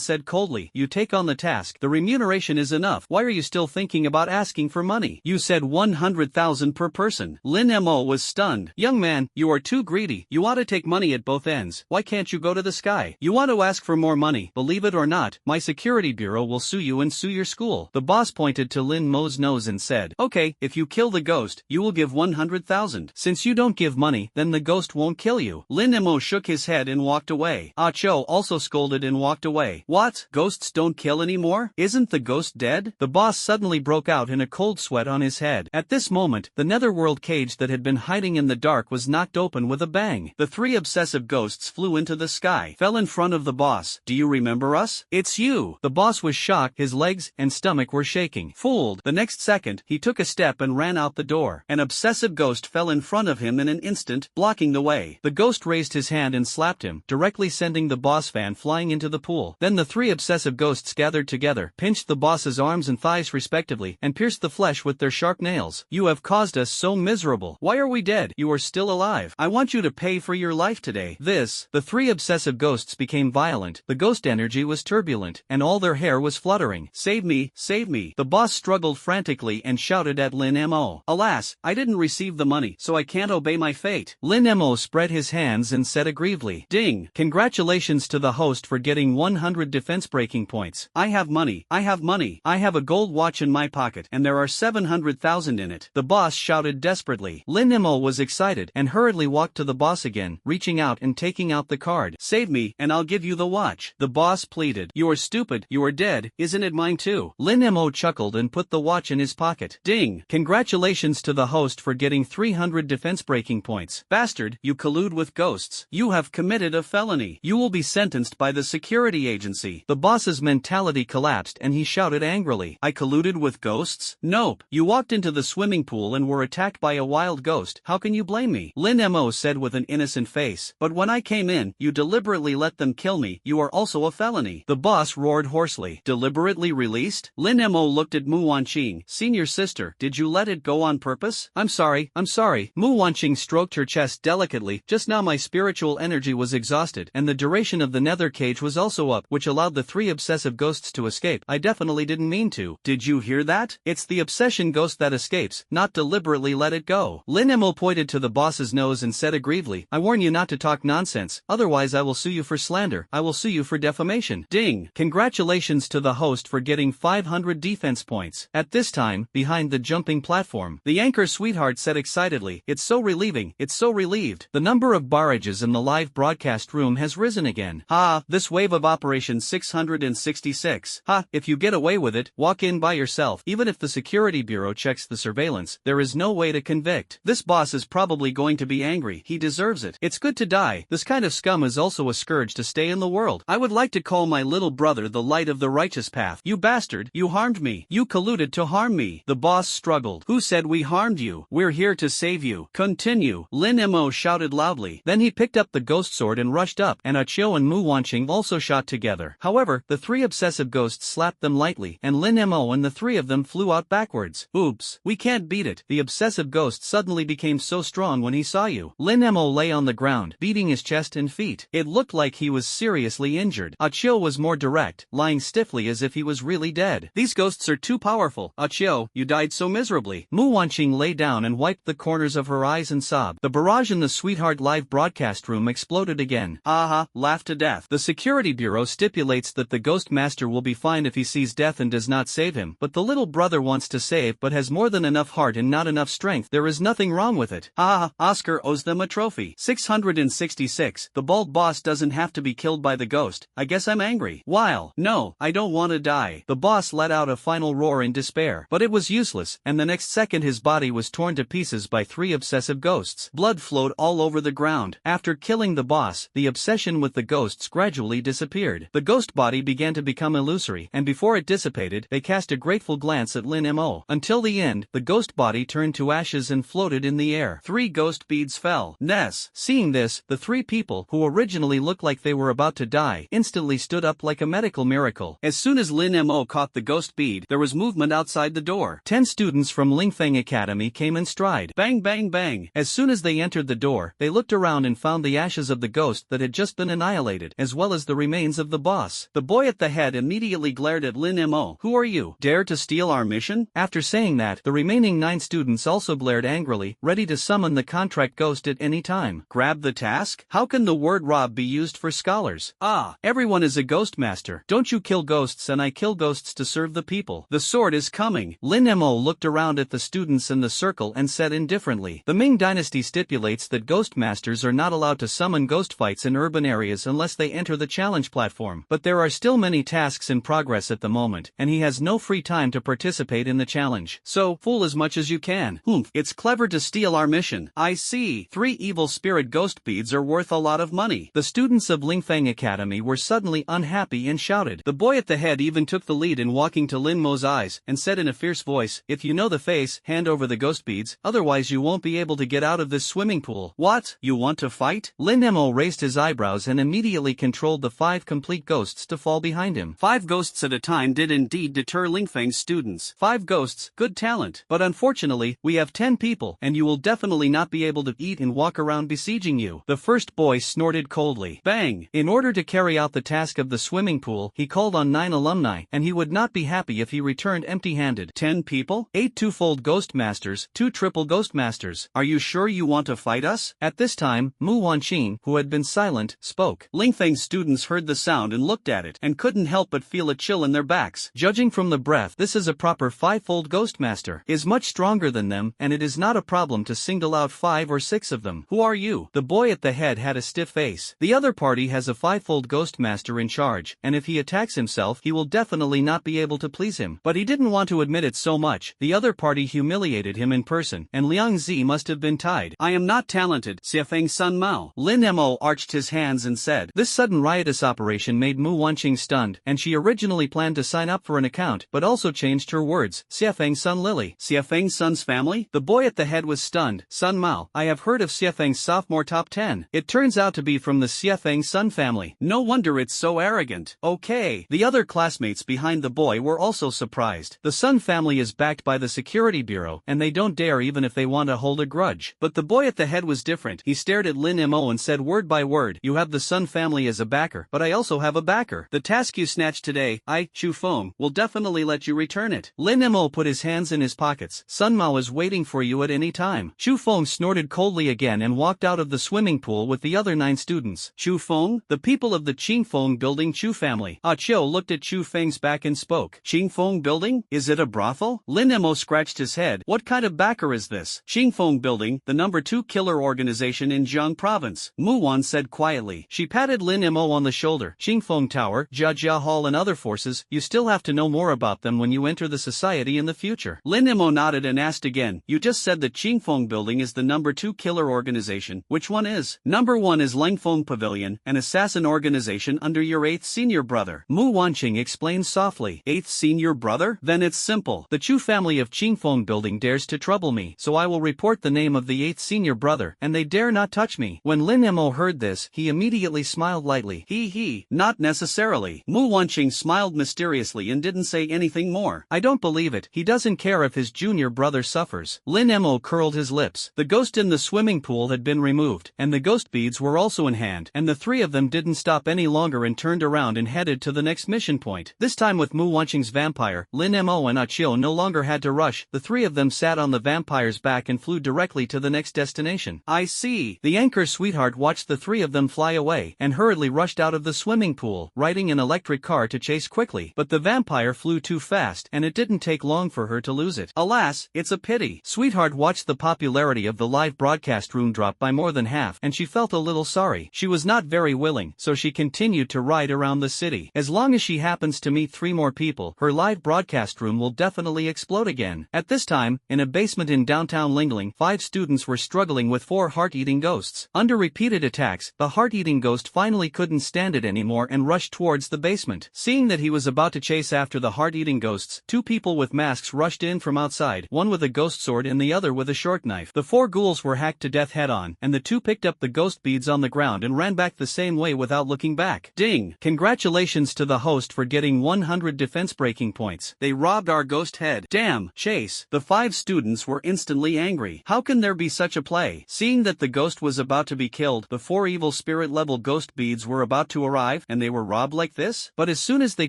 S1: said coldly, "You take on the task. The remuneration is enough. Why are you still thinking about asking for money? You said 100,000 per person." Lin Mo was stunned. "Young man, you are too greedy. You ought to take money at both ends. Why can't you go to the sky? You want to ask for more money. Believe it or not, my security bureau will sue you and sue your school." The boss pointed to Lin Mo's nose and said, "Okay, if you kill the ghost, you will give 100,000. Since you don't give money, then the ghost won't kill you." Lin Mo shook his head and walked away. Achio also scolded and walked away. "What? Ghosts don't kill anymore? Isn't the ghost dead?" The boss suddenly broke out in a cold sweat on his head. At this moment, the netherworld cage that had been hiding in the dark was knocked open with a bang. The 3 obsessive ghosts flew into the sky, fell in front of the boss. "Do you remember us? It's you." The boss was shocked. His legs and stomach were shaking. Fooled. The next second, he took a step and ran out the door. An obsessive ghost fell in front of him in an instant, blocking the way. The ghost raised his hand and slapped him, directly sending the boss fan flying into the pool. Then the 3 obsessive ghosts gathered together, pinched the boss's arms and thighs respectively, and pierced the flesh with their sharp nails. "You have caused us so miserable. Why are we dead? You are still alive. I want you to pay for your life today." The 3 obsessive ghosts became violent. The ghost energy was turbulent, and all their hair was fluttering. "Save me, save me." The boss struggled frantically and shouted at Lin Mo. "Alas, I didn't receive the money, so I can't obey my fate." Lin Mo spread his hands and said aggrievedly, "Ding! Congratulations to the host for getting 100 defense breaking points. I have money. I have money. I have a gold watch in my pocket, and there are 700,000 in it." The boss shouted desperately. Lin Mo was excited and hurriedly walked to the boss again, reaching out and taking out the card. "Save me, and I'll give you the watch." The boss pleaded. "You are stupid. You are dead. Isn't it mine too?" Lin Mo chuckled and put the watch in his pocket. "Ding! Congratulations to the host for getting 300 defense breaking points. Bastard, you collude with ghosts. You have committed a felony. You will be sentenced by the security agency." The boss's mentality collapsed and he shouted angrily, "I colluded with ghosts? Nope. You walked into the swimming pool and were attacked by a wild ghost. How can you blame me?" Lin Mo said with an innocent face. "But when I came in, you deliberately let them kill me. You are also a felony." The boss roared hoarsely. "Deliberately released?" Lin Mo looked at Mu Mu Wanqing. Senior sister, did you let it go on purpose? I'm sorry. Mu Wanqing stroked her chest delicately. Just now my spiritual energy was exhausted, and the duration of the nether cage was also up, which allowed the 3 obsessive ghosts to escape. I definitely didn't mean to. Did you hear that? It's the obsession ghost that escapes, not deliberately let it go. Lin Mo pointed to the boss's nose and said aggrievedly, I warn you not to talk nonsense, otherwise I will sue you for slander. I will sue you for defamation. Ding! Congratulations to the host for getting 500 defense points. At this time, behind the jumping platform, the anchor sweetheart said excitedly, it's so relieving, it's so relieved. The number of barrages in the live broadcast room has risen again. Ha, this wave of Operation 666. Ha, if you get away with it, walk in by yourself. Even if the security bureau checks the surveillance, there is no way to convict. This boss is probably going to be angry. He deserves it. It's good to die. This kind of scum is also a scourge to stay in the world. I would like to call my little brother the light of the righteous path. You bastard, you harmed me. You colluded to harm me. The boss struggled. Who said we harmed you? We're here to save you. Continue. Lin Mo shouted loudly. Then he picked up the ghost sword and rushed up, and Achio and Mu Wanqing also shot together. However, the 3 obsessive ghosts slapped them lightly, and Lin Mo and the 3 of them flew out backwards. Oops. We can't beat it. The obsessive ghost suddenly became so strong when he saw you. Lin Mo lay on the ground, beating his chest and feet. It looked like he was seriously injured. Achio was more direct, lying stiffly as if he was really dead. These ghosts are too powerful. Achio, you died so miserably. Mu Wanqing lay down and wiped the corners of her eyes and sobbed. The barrage in the Sweetheart live broadcast room exploded again. Aha, laughed to death. The security bureau stipulates that the ghost master will be fined if he sees death and does not save him, but the little brother wants to save but has more than enough heart and not enough strength. There is nothing wrong with it. Ah, Oscar owes them a trophy. 666. The bald boss doesn't have to be killed by the ghost. I guess I'm angry. While, no, I don't want to die. The boss let out a final roar in despair, but it was useless, and the next second his body was torn to pieces by 3 obsessive ghosts. Blood flowed all over the ground. After killing the boss, the obsession with the ghosts gradually disappeared. The ghost body began to become illusory, and before it dissipated, they cast a grateful glance at Lin Mo. Until the end, the ghost body turned to ashes and floated in the air. 3 ghost beads fell. Ness. Seeing this, the 3 people, who originally looked like they were about to die, instantly stood up like a medical miracle. As soon as Lin Mo caught the ghost bead, there was movement outside the door. 10 students from Lingfeng Academy came in stride. Bang bang bang. As soon as they entered the door, they looked around and found the ashes of the ghost that had just been annihilated, as well as the remains of the boss. The boy at the head immediately glared at Lin Mo. Who are you? Dare to steal our mission? After saying that, the remaining 9 students also glared angrily, ready to summon the contract ghost at any time. Grab the task? How can the word rob be used for scholars? Ah, everyone is a ghost master. Don't you kill ghosts and I kill ghosts to serve the people. The sword is coming. Lin Mo looked around at the students in the circle and said indifferently, the Ming dynasty stipulates that ghost masters are not allowed to summon ghost fights in urban areas unless they enter the challenge platform. But there are still many tasks in progress at the moment, and he has no free time to participate in the challenge. So, fool as much as you can. It's clever to steal our mission. I see. 3 evil spirit ghost beads are worth a lot of money. The students of Lingfeng Academy were suddenly unhappy and shouted. The boy at the head even took the lead in walking to Lin Mo's eyes, and said in a fierce voice, if you know the face, hand over the ghost beads, otherwise you won't be able to get out of this swimming pool. What? You want to fight? Lin Mo raised his eyebrows and immediately controlled the 5 complete ghosts to fall behind him. 5 ghosts at a time did indeed deter Lingfeng's students. 5 ghosts, good talent. But unfortunately, we have 10 people, and you will definitely not be able to eat and walk around besieging you. The first boy snorted coldly. Bang! In order to carry out the task of the swimming pool, he called on 9 alumni, and he would not be happy if he returned empty-handed. 10 people? 8 two-fold ghost masters, 2 triple ghost masters. Are you sure you want to fight us? At this time, Mu Wanqing, who had been silent, spoke. Lingfeng's students heard the sound and looked at it, and couldn't help but feel a chill in their backs. Judging from the breath, this is a proper 5-fold ghost master. Is much stronger than them, and it is not a problem to single out 5 or 6 of them. Who are you? The boy at the head had a stiff face. The other party has a 5-fold ghost master in charge, and if he attacks himself, he will definitely not be able to please him. But he didn't want to admit it so much. The other party humiliated him in person, and Liang Zi must have been tied. I am not talented, Xiafeng Sun Mao. Lin Mo arched his hands and said. This sudden riotous operation made Mu Wanqing stunned, and she originally planned to sign up for an account, but also changed her words. Xiafeng Sun Lily. Xiafeng Sun's family? The boy at the head was stunned. Sun Mao, I have heard of Xiafeng's sophomore top 10. It turns out to be from the Xiafeng Sun family. No wonder it's so arrogant. Okay. The other classmates behind the boy were also surprised. surprised. The Sun family is backed by the security bureau, and they don't dare even if they want to hold a grudge. But the boy at the head was different. He stared at Lin Mo and said word by word, "You have the Sun family as a backer, but I also have a backer. The task you snatched today, Chu Feng, will definitely let you return it." Lin Mo put his hands in his pockets. "Sun Mao is waiting for you at any time." Chu Feng snorted coldly again and walked out of the swimming pool with the other 9 students. Chu Feng? The people of the Qingfeng building Chu family. Chiu looked at Chu Feng's back and spoke. "Qingfeng building? Is it a brothel?" Lin Mo scratched his head. "What kind of backer is this?" "Qingfeng building, the number 2 killer organization in Jiang province," Mu Wan said quietly. She patted Lin Mo on the shoulder. "Qingfeng Tower, Jiajia Hall and other forces, you still have to know more about them when you enter the society in the future." Lin Mo nodded and asked again, "You just said the Qingfeng building is the number 2 killer organization. Which one is?" "Number 1 is Langfeng Pavilion, an assassin organization under your 8th senior brother," Mu Wanqing explained softly. "8th senior brother? Then it's simple. The Chu family of Qingfeng building dares to trouble me, so I will report the name of the 8th senior brother, and they dare not touch me." When Lin Mo heard this, he immediately smiled lightly. He, not necessarily. Mu Wanqing smiled mysteriously and didn't say anything more. "I don't believe it. He doesn't care if his junior brother suffers." Lin Mo curled his lips. The ghost in the swimming pool had been removed, and the ghost beads were also in hand, and the 3 of them didn't stop any longer and turned around and headed to the next mission point. This time with Mu Wanqing's vampire, Lin Mo and Chiu no longer had to rush. The 3 of them sat on the vampire's back and flew directly to the next destination. "I see." The anchor's sweetheart watched the 3 of them fly away, and hurriedly rushed out of the swimming pool, riding an electric car to chase quickly. But the vampire flew too fast, and it didn't take long for her to lose it. Alas, it's a pity. Sweetheart watched the popularity of the live broadcast room drop by more than half, and she felt a little sorry. She was not very willing, so she continued to ride around the city. As long as she happens to meet 3 more people, her live broadcast room will definitely explode again. At this time, in a basement in downtown Lingling, 5 students were struggling with 4 heart-eating ghosts. Under repeated attacks, the heart-eating ghost finally couldn't stand it anymore and rushed towards the basement. Seeing that he was about to chase after the heart-eating ghosts, 2 people with masks rushed in from outside, one with a ghost sword and the other with a short knife. The 4 ghouls were hacked to death head-on, and the 2 picked up the ghost beads on the ground and ran back the same way without looking back. Ding! Congratulations to the host for getting 100 defense breaking points. They robbed our ghost head. Damn! Chase! The 5 students were instantly angry. How can there be such a play? Seeing that the ghost was about to be killed, the 4 evil spirit level ghost beads were about to arrive, and they were robbed like this? But as soon as they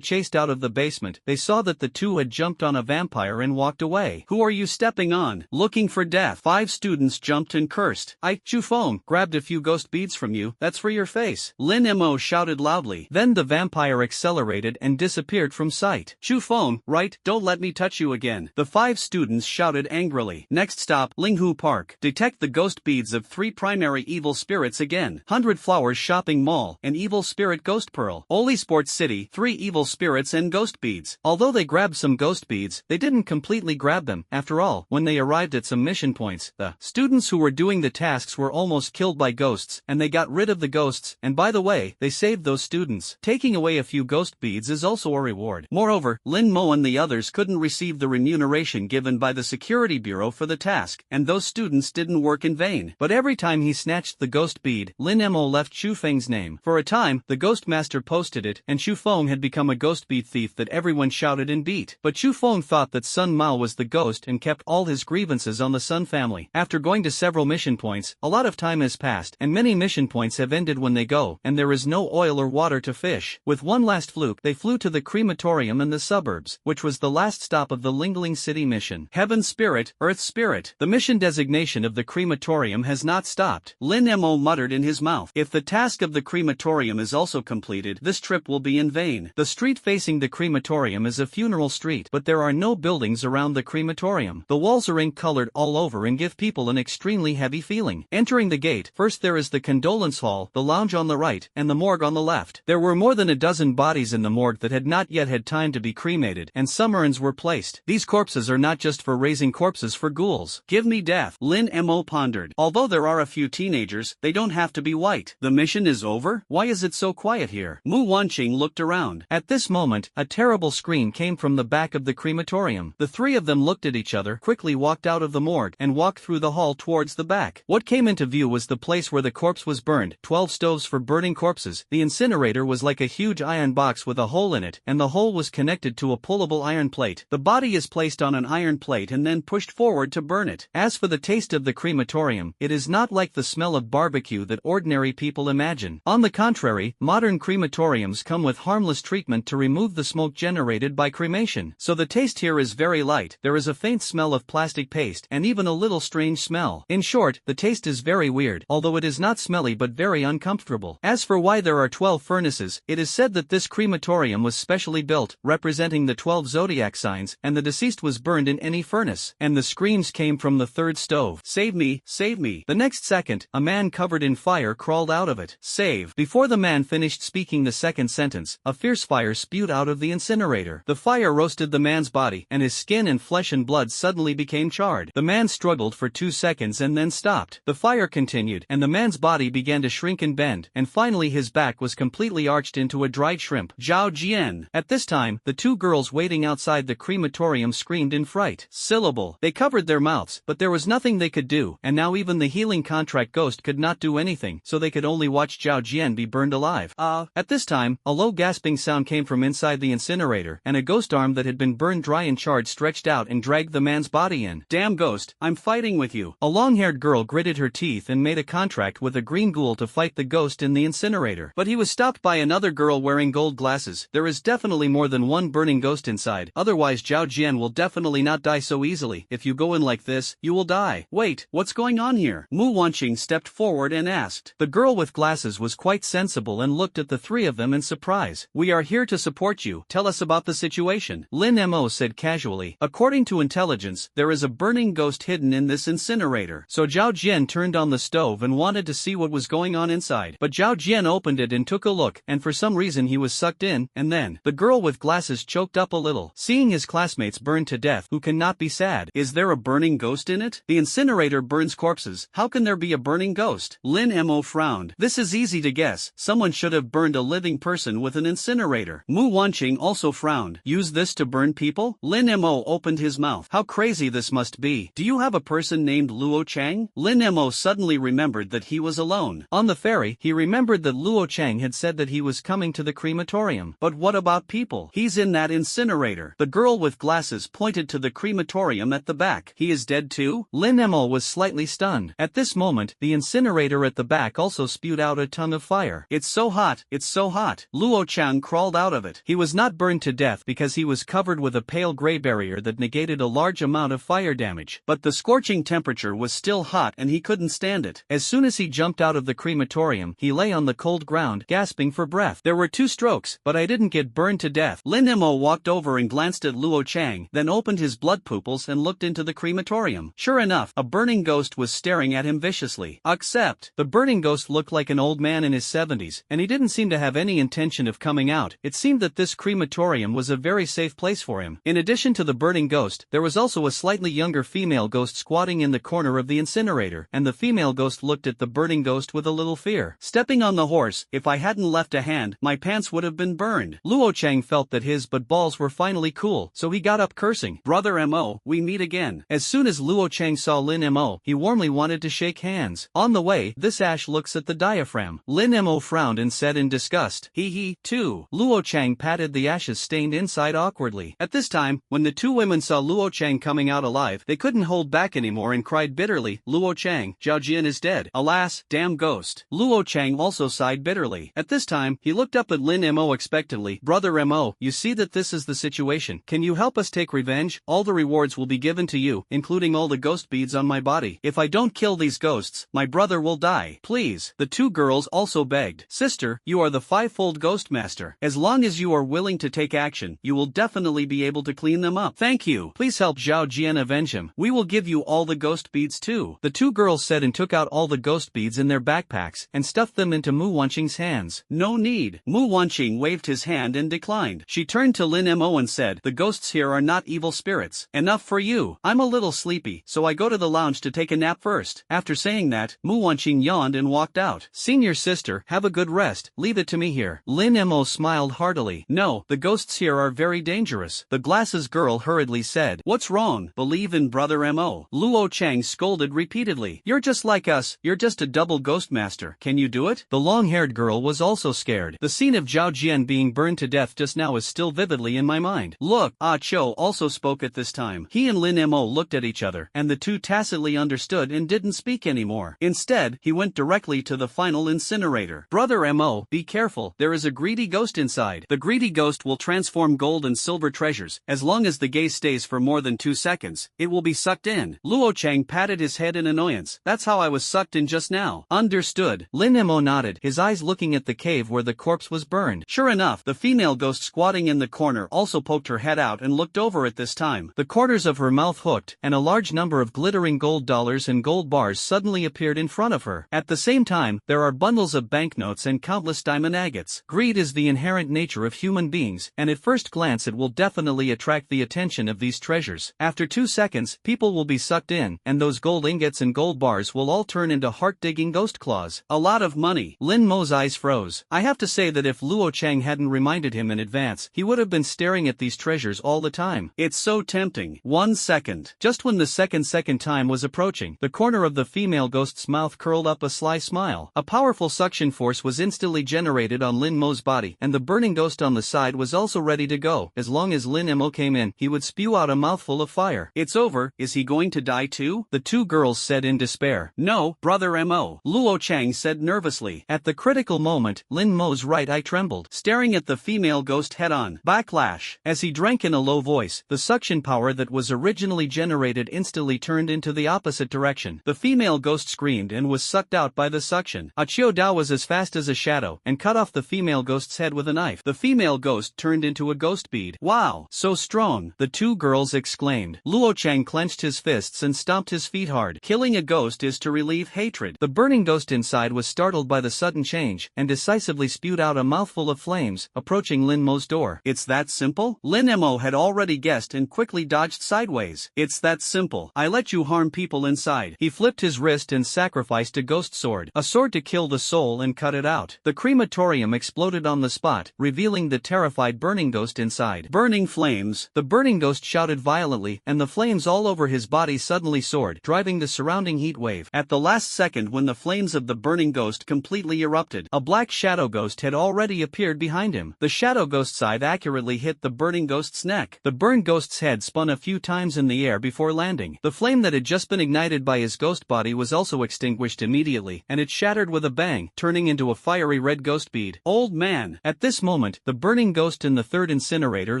S1: chased out of the basement, they saw that the 2 had jumped on a vampire and walked away. "Who are you stepping on? Looking for death." 5 students jumped and cursed. Chu Feng grabbed a few ghost beads from you. "That's for your face." Lin Mo shouted loudly. Then the vampire accelerated and disappeared from sight. "Chu Feng, right? Don't let me touch you again." The 5 students shouted angrily. Next stop, Linghu Park. Detect the ghost beads of 3 primary evil spirits again. 100 Flowers Shopping Mall, an evil spirit ghost pearl. Oli Sports City, 3 evil spirits and ghost beads. Although they grabbed some ghost beads, they didn't completely grab them. After all, when they arrived at some mission points, the students who were doing the tasks were almost killed by ghosts, and they got rid of the ghosts, and by the way, they saved those students. Taking away a few ghost beads is also a reward. Moreover, Lin Mo and the others couldn't receive the remuneration given by the security bureau for the task, and those students didn't work in vain. But every time he snatched the ghost bead, Lin Mo left Chu Feng's name. For a time, the ghost master posted it, and Chu Feng had become a ghost bead thief that everyone shouted and beat. But Chu Feng thought that Sun Mao was the ghost and kept all his grievances on the Sun family. After going to several mission points, a lot of time has passed, and many mission points have ended when they go, and there is no oil or water to fish. With one last fluke, they flew to the crematorium in the suburbs, which was the last stop of the Lingling City mission. Heaven Spirit, Earth Spirit. The mission designation of the crematorium has not stopped. Lin Mo muttered in his mouth. If the task of the crematorium is also completed, this trip will be in vain. The street facing the crematorium is a funeral street, but there are no buildings around the crematorium. The walls are ink-colored all over and give people an extremely heavy feeling. Entering the gate, first there is the condolence hall, the lounge on the right, and the morgue on the left. There were more than a dozen bodies in the morgue that had not yet had time to be cremated, and some urns were placed. These corpses are not just for raising corpses for ghouls. Give me death, Lin Mo pondered. Although there are a few teenagers, they don't have to be white. The mission is over? Why is it so quiet here? Mu Wanqing looked around. At this moment, a terrible scream came from the back of the crematorium. The 3 of them looked at each other, quickly walked out of the morgue, and walked through the hall towards the back. What came into view was the place where the corpse was burned. 12 stoves for burning corpses. The incinerator was like a huge iron box with a hole in it, and the hole was connected to a pull controllable iron plate. The body is placed on an iron plate and then pushed forward to burn it. As for the taste of the crematorium, it is not like the smell of barbecue that ordinary people imagine. On the contrary, modern crematoriums come with harmless treatment to remove the smoke generated by cremation. So the taste here is very light. There is a faint smell of plastic paste and even a little strange smell. In short, the taste is very weird, although it is not smelly but very uncomfortable. As for why there are 12 furnaces, it is said that this crematorium was specially built, representing the 12 zodiac signs, and the deceased was burned in any furnace. And the screams came from the third stove. Save me, save me. The next second, a man covered in fire crawled out of it. Save. Before the man finished speaking the second sentence, a fierce fire spewed out of the incinerator. The fire roasted the man's body, and his skin and flesh and blood suddenly became charred. The man struggled for 2 seconds and then stopped. The fire continued, and the man's body began to shrink and bend, and finally his back was completely arched into a dried shrimp. Zhao Jian. At this time, the 2 girls waiting outside the crematorium screamed in fright. Syllable. They covered their mouths, but there was nothing they could do, and now even the healing contract ghost could not do anything, so they could only watch Zhao Jian be burned alive. At this time, a low gasping sound came from inside the incinerator, and a ghost arm that had been burned dry and charred stretched out and dragged the man's body in. Damn ghost, I'm fighting with you. A long-haired girl gritted her teeth and made a contract with a green ghoul to fight the ghost in the incinerator. But he was stopped by another girl wearing gold glasses. There is definitely more than one burning ghost inside, otherwise Zhao Jian will definitely not die so easily. If you go in like this, you will die. Wait, what's going on here? Mu Wanqing stepped forward and asked. The girl with glasses was quite sensible and looked at the 3 of them in surprise. We are here to support you. Tell us about the situation. Lin Mo said casually. According to intelligence, there is a burning ghost hidden in this incinerator. So Zhao Jian turned on the stove and wanted to see what was going on inside. But Zhao Jian opened it and took a look, and for some reason he was sucked in, and then the girl with glasses choked up a little. Seeing his classmates burned to death, who cannot be sad? Is there a burning ghost in it? The incinerator burns corpses. How can there be a burning ghost? Lin Mo frowned. This is easy to guess. Someone should have burned a living person with an incinerator. Mu Wanqing also frowned. Use this to burn people? Lin Mo opened his mouth. How crazy this must be. Do you have a person named Luo Chang? Lin Mo suddenly remembered that he was alone. On the ferry, he remembered that Luo Chang had said that he was coming to the crematorium. But what about people? He's in that incinerator. The girl with glasses pointed to the crematorium at the back. He is dead too? Lin Mo was slightly stunned. At this moment, the incinerator at the back also spewed out a tongue of fire. It's so hot, it's so hot. Luo Chang crawled out of it. He was not burned to death because he was covered with a pale gray barrier that negated a large amount of fire damage. But the scorching temperature was still hot and he couldn't stand it. As soon as he jumped out of the crematorium, he lay on the cold ground, gasping for breath. There were 2 strokes, but I didn't get burned to death. Lin Mo walked over and glanced at Luo Chang, then opened his blood pupils and looked into the crematorium. Sure enough, a burning ghost was staring at him viciously. Except, the burning ghost looked like an old man in his 70s, and he didn't seem to have any intention of coming out. It seemed that this crematorium was a very safe place for him. In addition to the burning ghost, there was also a slightly younger female ghost squatting in the corner of the incinerator, and the female ghost looked at the burning ghost with a little fear. Stepping on the horse, if I hadn't left a hand, my pants would have been burned. Luo Chang felt that his balls were finally cool, so he got up cursing. Brother Mo, we meet again. As soon as Luo Chang saw Lin Mo, he warmly wanted to shake hands. On the way, this ash looks at the diaphragm. Lin Mo frowned and said in disgust, he, too. Luo Chang patted the ashes stained inside awkwardly. At this time, when the 2 women saw Luo Chang coming out alive, they couldn't hold back anymore and cried bitterly, Luo Chang, Zhao Jian is dead. Alas, damn ghost. Luo Chang also sighed bitterly. At this time, he looked up at Lin Mo expectantly. Brother Mo, you see that this is the situation. Can you help us take revenge? All the rewards will be given to you, including all the ghost beads on my body. If I don't kill these ghosts, my brother will die. Please. The 2 girls also begged. Sister, you are the 5-fold ghost master. As long as you are willing to take action, you will definitely be able to clean them up. Thank you. Please help Zhao Jian avenge him. We will give you all the ghost beads too. The 2 girls said and took out all the ghost beads in their backpacks and stuffed them into Mu Wanqing's hands. No need. Mu Wanqing waved his hand and declined. She turned to Lin Mo and said, the ghosts here are not evil spirits. Enough for you. I'm a little sleepy, so I go to the lounge to take a nap first. After saying that, Mu Wanqing yawned and walked out. Senior sister, have a good rest. Leave it to me here. Lin Mo smiled heartily. No, the ghosts here are very dangerous. The glasses girl hurriedly said. What's wrong? Believe in Brother Mo. Luo Chang scolded repeatedly. You're just like us. You're just a double ghost master. Can you do it? The long-haired girl was also scared. The scene of Zhao Jian being burned to death just now is still vividly in my my mind. Look, Ah Cho also spoke at this time. He and Lin Mo looked at each other, and the two tacitly understood and didn't speak anymore. Instead, he went directly to the final incinerator. Brother Mo, be careful, there is a greedy ghost inside. The greedy ghost will transform gold and silver treasures. As long as the gaze stays for more than 2 seconds, it will be sucked in. Luo Chang patted his head in annoyance. That's how I was sucked in just now. Understood. Lin Mo nodded, his eyes looking at the cave where the corpse was burned. Sure enough, the female ghost squatting in the corner also poked her head out and looked over at this time. The corners of her mouth hooked, and a large number of glittering gold dollars and gold bars suddenly appeared in front of her. At the same time, there are bundles of banknotes and countless diamond agates. Greed is the inherent nature of human beings, and at first glance it will definitely attract the attention of these treasures. After 2 seconds, people will be sucked in, and those gold ingots and gold bars will all turn into heart-digging ghost claws. A lot of money. Lin Mo's eyes froze. I have to say that if Luo Chang hadn't reminded him in advance, he would have been staring at these treasures all the time. It's so tempting. 1 second. Just when the second time was approaching, the corner of the female ghost's mouth curled up a sly smile. A powerful suction force was instantly generated on Lin Mo's body, and the burning ghost on the side was also ready to go. As long as Lin Mo came in, he would spew out a mouthful of fire. It's over. Is he going to die too? The two girls said in despair. No, Brother Mo, Luo Chang said nervously. At the critical moment, Lin Mo's right eye trembled, staring at the female ghost head-on. Backlash. As he drank in a low voice, the suction power that was originally generated instantly turned into the opposite direction. The female ghost screamed and was sucked out by the suction. Ah Chiu Dao was as fast as a shadow and cut off the female ghost's head with a knife. The female ghost turned into a ghost bead. Wow, so strong, the two girls exclaimed. Luo Chang clenched his fists and stomped his feet hard. Killing a ghost is to relieve hatred. The burning ghost inside was startled by the sudden change and decisively spewed out a mouthful of flames, approaching Lin Mo's door. It's that simple? Lin Mo had already guessed and quickly dodged sideways. It's that simple. I let you harm people inside. He flipped his wrist and sacrificed a ghost sword, a sword to kill the soul and cut it out. The crematorium exploded on the spot, revealing the terrified burning ghost inside. Burning flames. The burning ghost shouted violently, and the flames all over his body suddenly soared, driving the surrounding heat wave. At the last second, when the flames of the burning ghost completely erupted, a black shadow ghost had already appeared behind him. The shadow ghost's eye accurately hit the burning ghost's neck. The burned ghost's head spun a few times in the air before landing. The flame that had just been ignited by his ghost body was also extinguished immediately, and it shattered with a bang, turning into a fiery red ghost bead. Old man! At this moment, the burning ghost in the third incinerator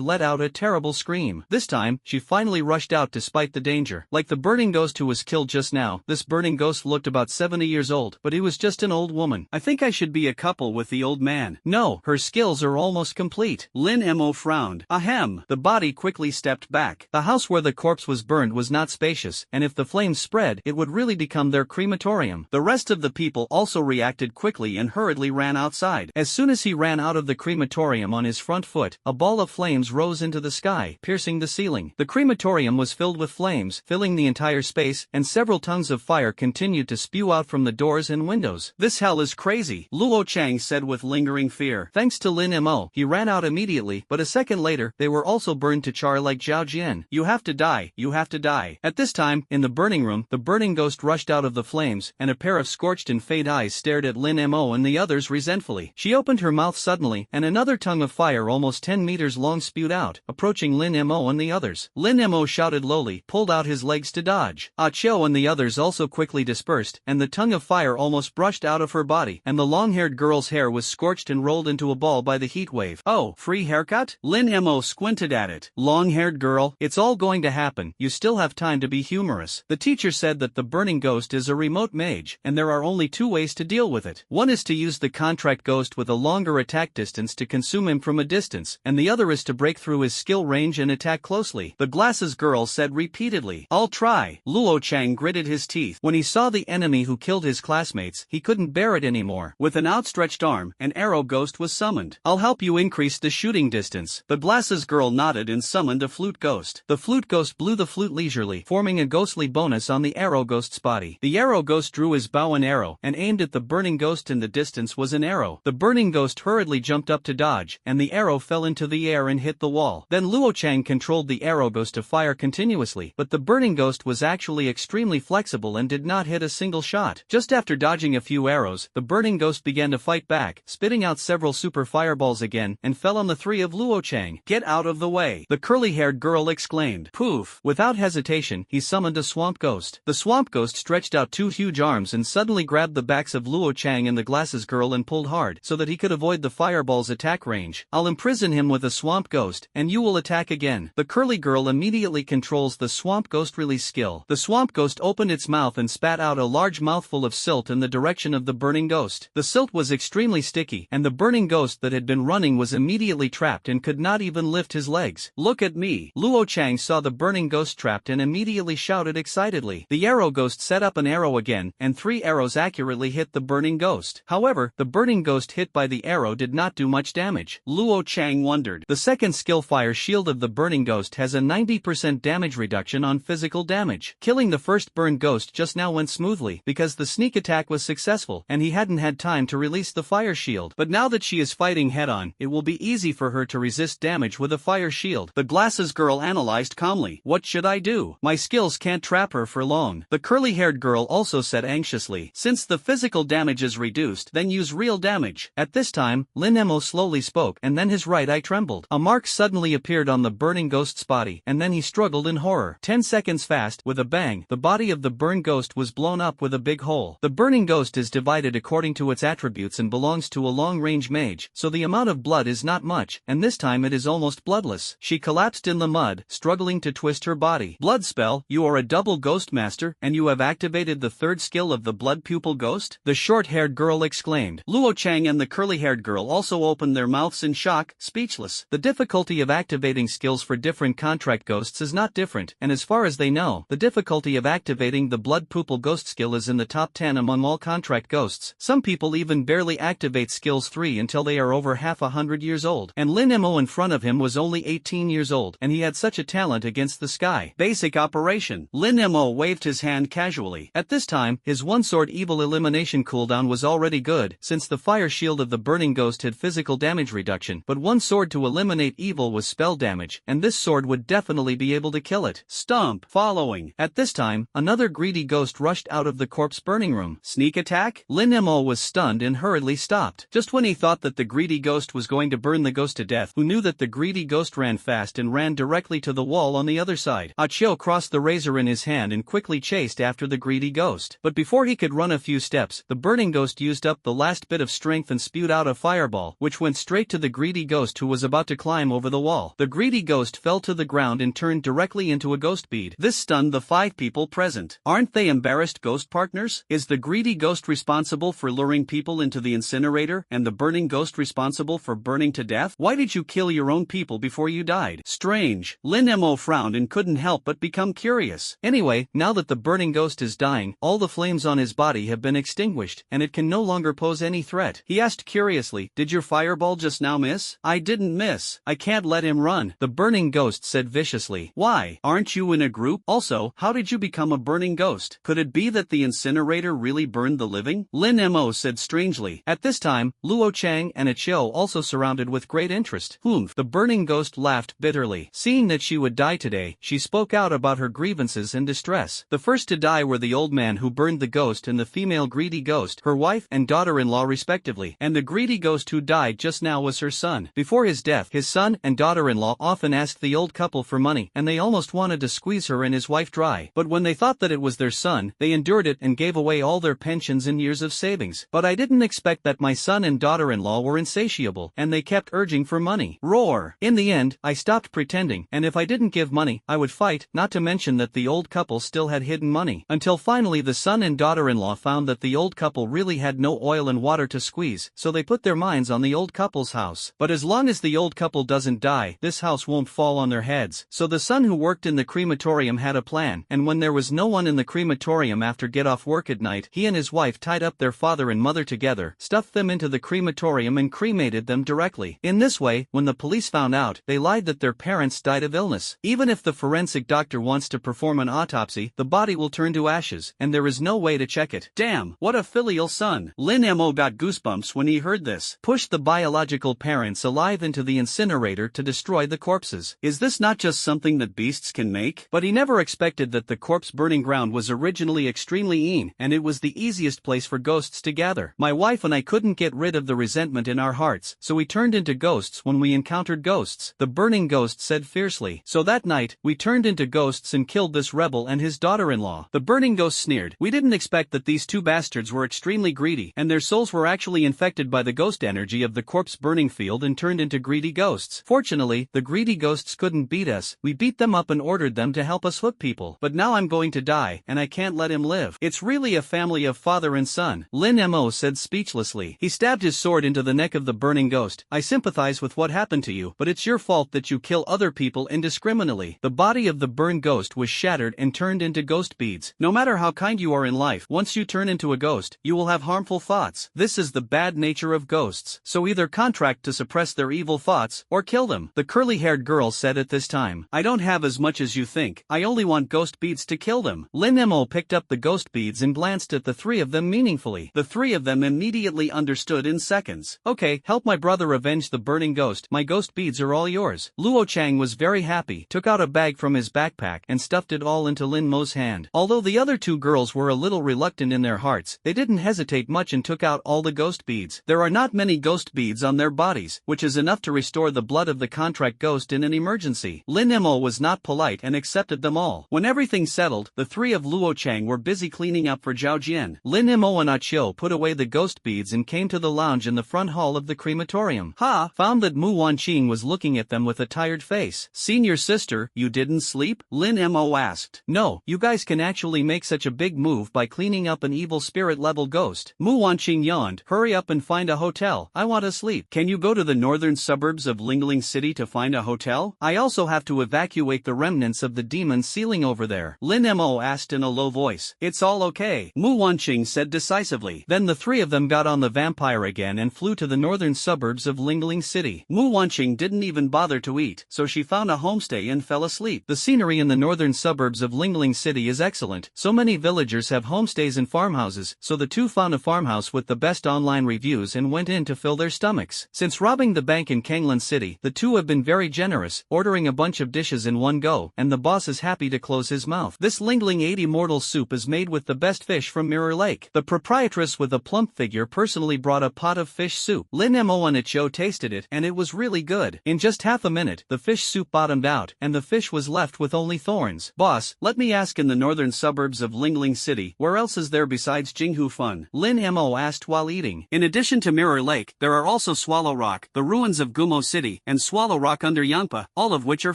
S1: let out a terrible scream. This time, she finally rushed out despite the danger. Like the burning ghost who was killed just now, this burning ghost looked about 70 years old, but he was just an old woman. I think I should be a couple with the old man. No, her skills are almost complete. Lin Mo frowned. Ahem. The body quickly stepped back. The house where the corpse was burned was not spacious, and if the flames spread, it would really become their crematorium. The rest of the people also reacted quickly and hurriedly ran outside. As soon as he ran out of the crematorium on his front foot, a ball of flames rose into the sky, piercing the ceiling. The crematorium was filled with flames, filling the entire space, and several tongues of fire continued to spew out from the doors and windows. This hell is crazy, Luo Chang said with lingering fear. Thanks to Lin Mo, he ran out immediately, but a second later, they were also burned to char like Zhao Jian. You have to die, you have to die. At this time, in the burning room, the burning ghost rushed out of the flames, and a pair of scorched and fade eyes stared at Lin Mo and the others resentfully. She opened her mouth suddenly, and another tongue of fire almost 10 meters long spewed out, approaching Lin Mo and the others. Lin Mo shouted lowly, pulled out his legs to dodge. Ah Chiu and the others also quickly dispersed, and the tongue of fire almost brushed out of her body, and the long-haired girl's hair was scorched and rolled into a ball by the heat wave. Oh, free haircut? Lin Mo squinted at it. Long-haired girl, it's all going to happen, you still have time to be humorous. The teacher said that the burning ghost is a remote mage, and there are only two ways to deal with it. One is to use the contract ghost with a longer attack distance to consume him from a distance, and the other is to break through his skill range and attack closely. The glasses girl said repeatedly. I'll try. Luo Chang gritted his teeth. When he saw the enemy who killed his classmates, he couldn't bear it anymore. With an outstretched arm, an arrow ghost was summoned. I'll help you increase the shooting distance. The glasses girl nodded and summoned a flute ghost. The flute ghost blew the flute leisurely, forming a ghostly bonus on the arrow ghost's body. The arrow ghost drew his bow and arrow, and aimed at the burning ghost. In the distance was an arrow. The burning ghost hurriedly jumped up to dodge, and the arrow fell into the air and hit the wall. Then Luo Chang controlled the arrow ghost to fire continuously, but the burning ghost was actually extremely flexible and did not hit a single shot. Just after dodging a few arrows, the burning ghost began to fight back, spitting out several super fireballs again, and fell on the three of Luo Chang. Chang. Get out of the way, the curly-haired girl exclaimed. Poof! Without hesitation, he summoned a swamp ghost. The swamp ghost stretched out two huge arms and suddenly grabbed the backs of Luo Chang and the glasses girl and pulled hard so that he could avoid the fireball's attack range. I'll imprison him with a swamp ghost, and you will attack again. The curly girl immediately controls the swamp ghost release skill. The swamp ghost opened its mouth and spat out a large mouthful of silt in the direction of the burning ghost. The silt was extremely sticky, and the burning ghost that had been running was immediately trapped and could not even lift his legs. Look at me! Luo Chang saw the burning ghost trapped and immediately shouted excitedly. The arrow ghost set up an arrow again, and 3 arrows accurately hit the burning ghost. However, the burning ghost hit by the arrow did not do much damage. Luo Chang wondered. The second skill fire shield of the burning ghost has a 90% damage reduction on physical damage. Killing the first burned ghost just now went smoothly because the sneak attack was successful and he hadn't had time to release the fire shield. But now that she is fighting head-on, it will be easy for her to resist damage with a fire shield. The glasses girl analyzed calmly. What should I do? My skills can't trap her for long. The curly-haired girl also said anxiously. Since the physical damage is reduced, then use real damage. At this time, Lin Emo slowly spoke, and then his right eye trembled. A mark suddenly appeared on the burning ghost's body, and then he struggled in horror. 10 seconds fast, with a bang, the body of the burned ghost was blown up with a big hole. The burning ghost is divided according to its attributes and belongs to a long-range mage, so the amount of blood is not much, and this time it is almost bloodless. She collapsed in the mud, struggling to twist her body. Blood spell, you are a double ghost master, and you have activated the third skill of the blood pupil ghost? The short-haired girl exclaimed. Luo Chang and the curly-haired girl also opened their mouths in shock, speechless. The difficulty of activating skills for different contract ghosts is not different, and as far as they know, the difficulty of activating the blood pupil ghost skill is in the top 10 among all contract ghosts. Some people even barely activate skills 3 until they are over half 100 years old, and Lin Emo in front of him was only 18 years old, and he had such a talent against the sky. Basic operation. Lin Emo waved his hand casually. At this time, his one-sword evil elimination cooldown was already good, since the fire shield of the burning ghost had physical damage reduction, but one sword to eliminate evil was spell damage, and this sword would definitely be able to kill it. Stomp. Following. At this time, another greedy ghost rushed out of the corpse burning room. Sneak attack? Lin Emo was stunned and hurriedly stopped. Just when he thought that the greedy ghost was going to burn the ghost to death, who knew that the greedy ghost ran fast and ran directly to the wall on the other side. Achio crossed the razor in his hand and quickly chased after the greedy ghost. But before he could run a few steps, the burning ghost used up the last bit of strength and spewed out a fireball, which went straight to the greedy ghost who was about to climb over the wall. The greedy ghost fell to the ground and turned directly into a ghost bead. This stunned the 5 people present. Aren't they embarrassed ghost partners? Is the greedy ghost responsible for luring people into the incinerator, and the burning ghost responsible for burning to death? Why did you kill your own people before you died? Strange. Lin Emo frowned and couldn't help but become curious. Anyway, now that the burning ghost is dying, all the flames on his body have been extinguished, and it can no longer pose any threat. He asked curiously, did your fireball just now miss? I didn't miss. I can't let him run. The burning ghost said viciously. Why? Aren't you in a group? Also, how did you become a burning ghost? Could it be that the incinerator really burned the living? Lin Emo said strangely. At this time, Luo Chang and Achio also surrounded with great interest. Humph. The burning ghost laughed bitterly. Seeing that she would die today, she spoke out about her grievances and distress. The first to die were the old man who burned the ghost and the female greedy ghost, her wife and daughter-in-law respectively, and the greedy ghost who died just now was her son. Before his death, his son and daughter-in-law often asked the old couple for money, and they almost wanted to squeeze her and his wife dry. But when they thought that it was their son, they endured it and gave away all their pensions and years of savings. But I didn't expect that my son and daughter-in-law were insatiable, and they kept urging for money. Roar. In the end, I stopped pretending, and if I didn't give money, I would fight, not to mention that the old couple still had hidden money. Until finally the son and daughter-in-law found that the old couple really had no oil and water to squeeze, so they put their minds on the old couple's house. But as long as the old couple doesn't die, this house won't fall on their heads. So the son who worked in the crematorium had a plan, and when there was no one in the crematorium after get off work at night, he and his wife tied up their father and mother together, stuffed them into the crematorium and cremated them directly. In this way, when the police found out, they lied that their parents died of illness. Even if the forensic doctor wants to perform an autopsy, the body will turn to ashes, and there is no way to check it. Damn, what a filial son. Lin Emo got goosebumps when he heard this. Pushed the biological parents alive into the incinerator to destroy the corpses. Is this not just something that beasts can make? But he never expected that the corpse burning ground was originally extremely mean, and it was the easiest place for ghosts to gather. My wife and I couldn't get rid of the resentment in our hearts, so we turned into ghosts when we encountered encountered ghosts. The burning ghost said fiercely. So that night, we turned into ghosts and killed this rebel and his daughter-in-law. The burning ghost sneered. We didn't expect that these two bastards were extremely greedy, and their souls were actually infected by the ghost energy of the corpse burning field and turned into greedy ghosts. Fortunately, the greedy ghosts couldn't beat us. We beat them up and ordered them to help us hook people. But now I'm going to die, and I can't let him live. It's really a family of father and son, Lin Mo said speechlessly. He stabbed his sword into the neck of the burning ghost. I sympathize with what happened to you, but it's your fault that you kill other people indiscriminately. The body of the burned ghost was shattered and turned into ghost beads. No matter how kind you are in life, once you turn into a ghost, you will have harmful thoughts. This is the bad nature of ghosts. So either contract to suppress their evil thoughts, or kill them. The curly-haired girl said at this time. I don't have as much as you think. I only want ghost beads to kill them. Lin Mo picked up the ghost beads and glanced at the three of them meaningfully. The three of them immediately understood in seconds. Okay, help my brother avenge the burning ghost. My ghost beads are all yours. Luo Chang was very happy, took out a bag from his backpack and stuffed it all into Lin Mo's hand. Although the other two girls were a little reluctant in their hearts, they didn't hesitate much and took out all the ghost beads. There are not many ghost beads on their bodies, which is enough to restore the blood of the contract ghost in an emergency. Lin Mo was not polite and accepted them all. When everything settled, the three of Luo Chang were busy cleaning up for Zhao Jian. Lin Mo and Achio put away the ghost beads and came to the lounge in the front hall of the crematorium. Found that Mu Wanqing was looking at them with a tired face. Senior sister, you didn't sleep? Lin Mo asked. No, you guys can actually make such a big move by cleaning up an evil spirit level ghost. Mu Wanqing yawned. Hurry up and find a hotel. I want to sleep. Can you go to the northern suburbs of Lingling City to find a hotel? I also have to evacuate the remnants of the demon ceiling over there. Lin Mo asked in a low voice. It's all okay, Mu Wanqing said decisively. Then the three of them got on the vampire again and flew to the northern suburbs of Lingling City. Mu Wanqing didn't even bother to eat, so she found a homestay and fell asleep. The scenery in the northern suburbs of Lingling City is excellent. So many villagers have homestays and farmhouses, so the two found a farmhouse with the best online reviews and went in to fill their stomachs. Since robbing the bank in Kanglan City, the two have been very generous, ordering a bunch of dishes in one go, and the boss is happy to close his mouth. This Lingling 80 mortal soup is made with the best fish from Mirror Lake. The proprietress with a plump figure personally brought a pot of fish soup. Lin Mo and Ichio tasted it, and it was really good. In just half a minute, the fish soup bottomed out, and the fish was left with only thorns. Boss, let me ask, in the northern suburbs of Lingling City, where else is there besides Jinghu Fun? Lin Mo asked while eating. In addition to Mirror Lake, there are also Swallow Rock, the ruins of Gumo City, and Swallow Rock under Yangpa, all of which are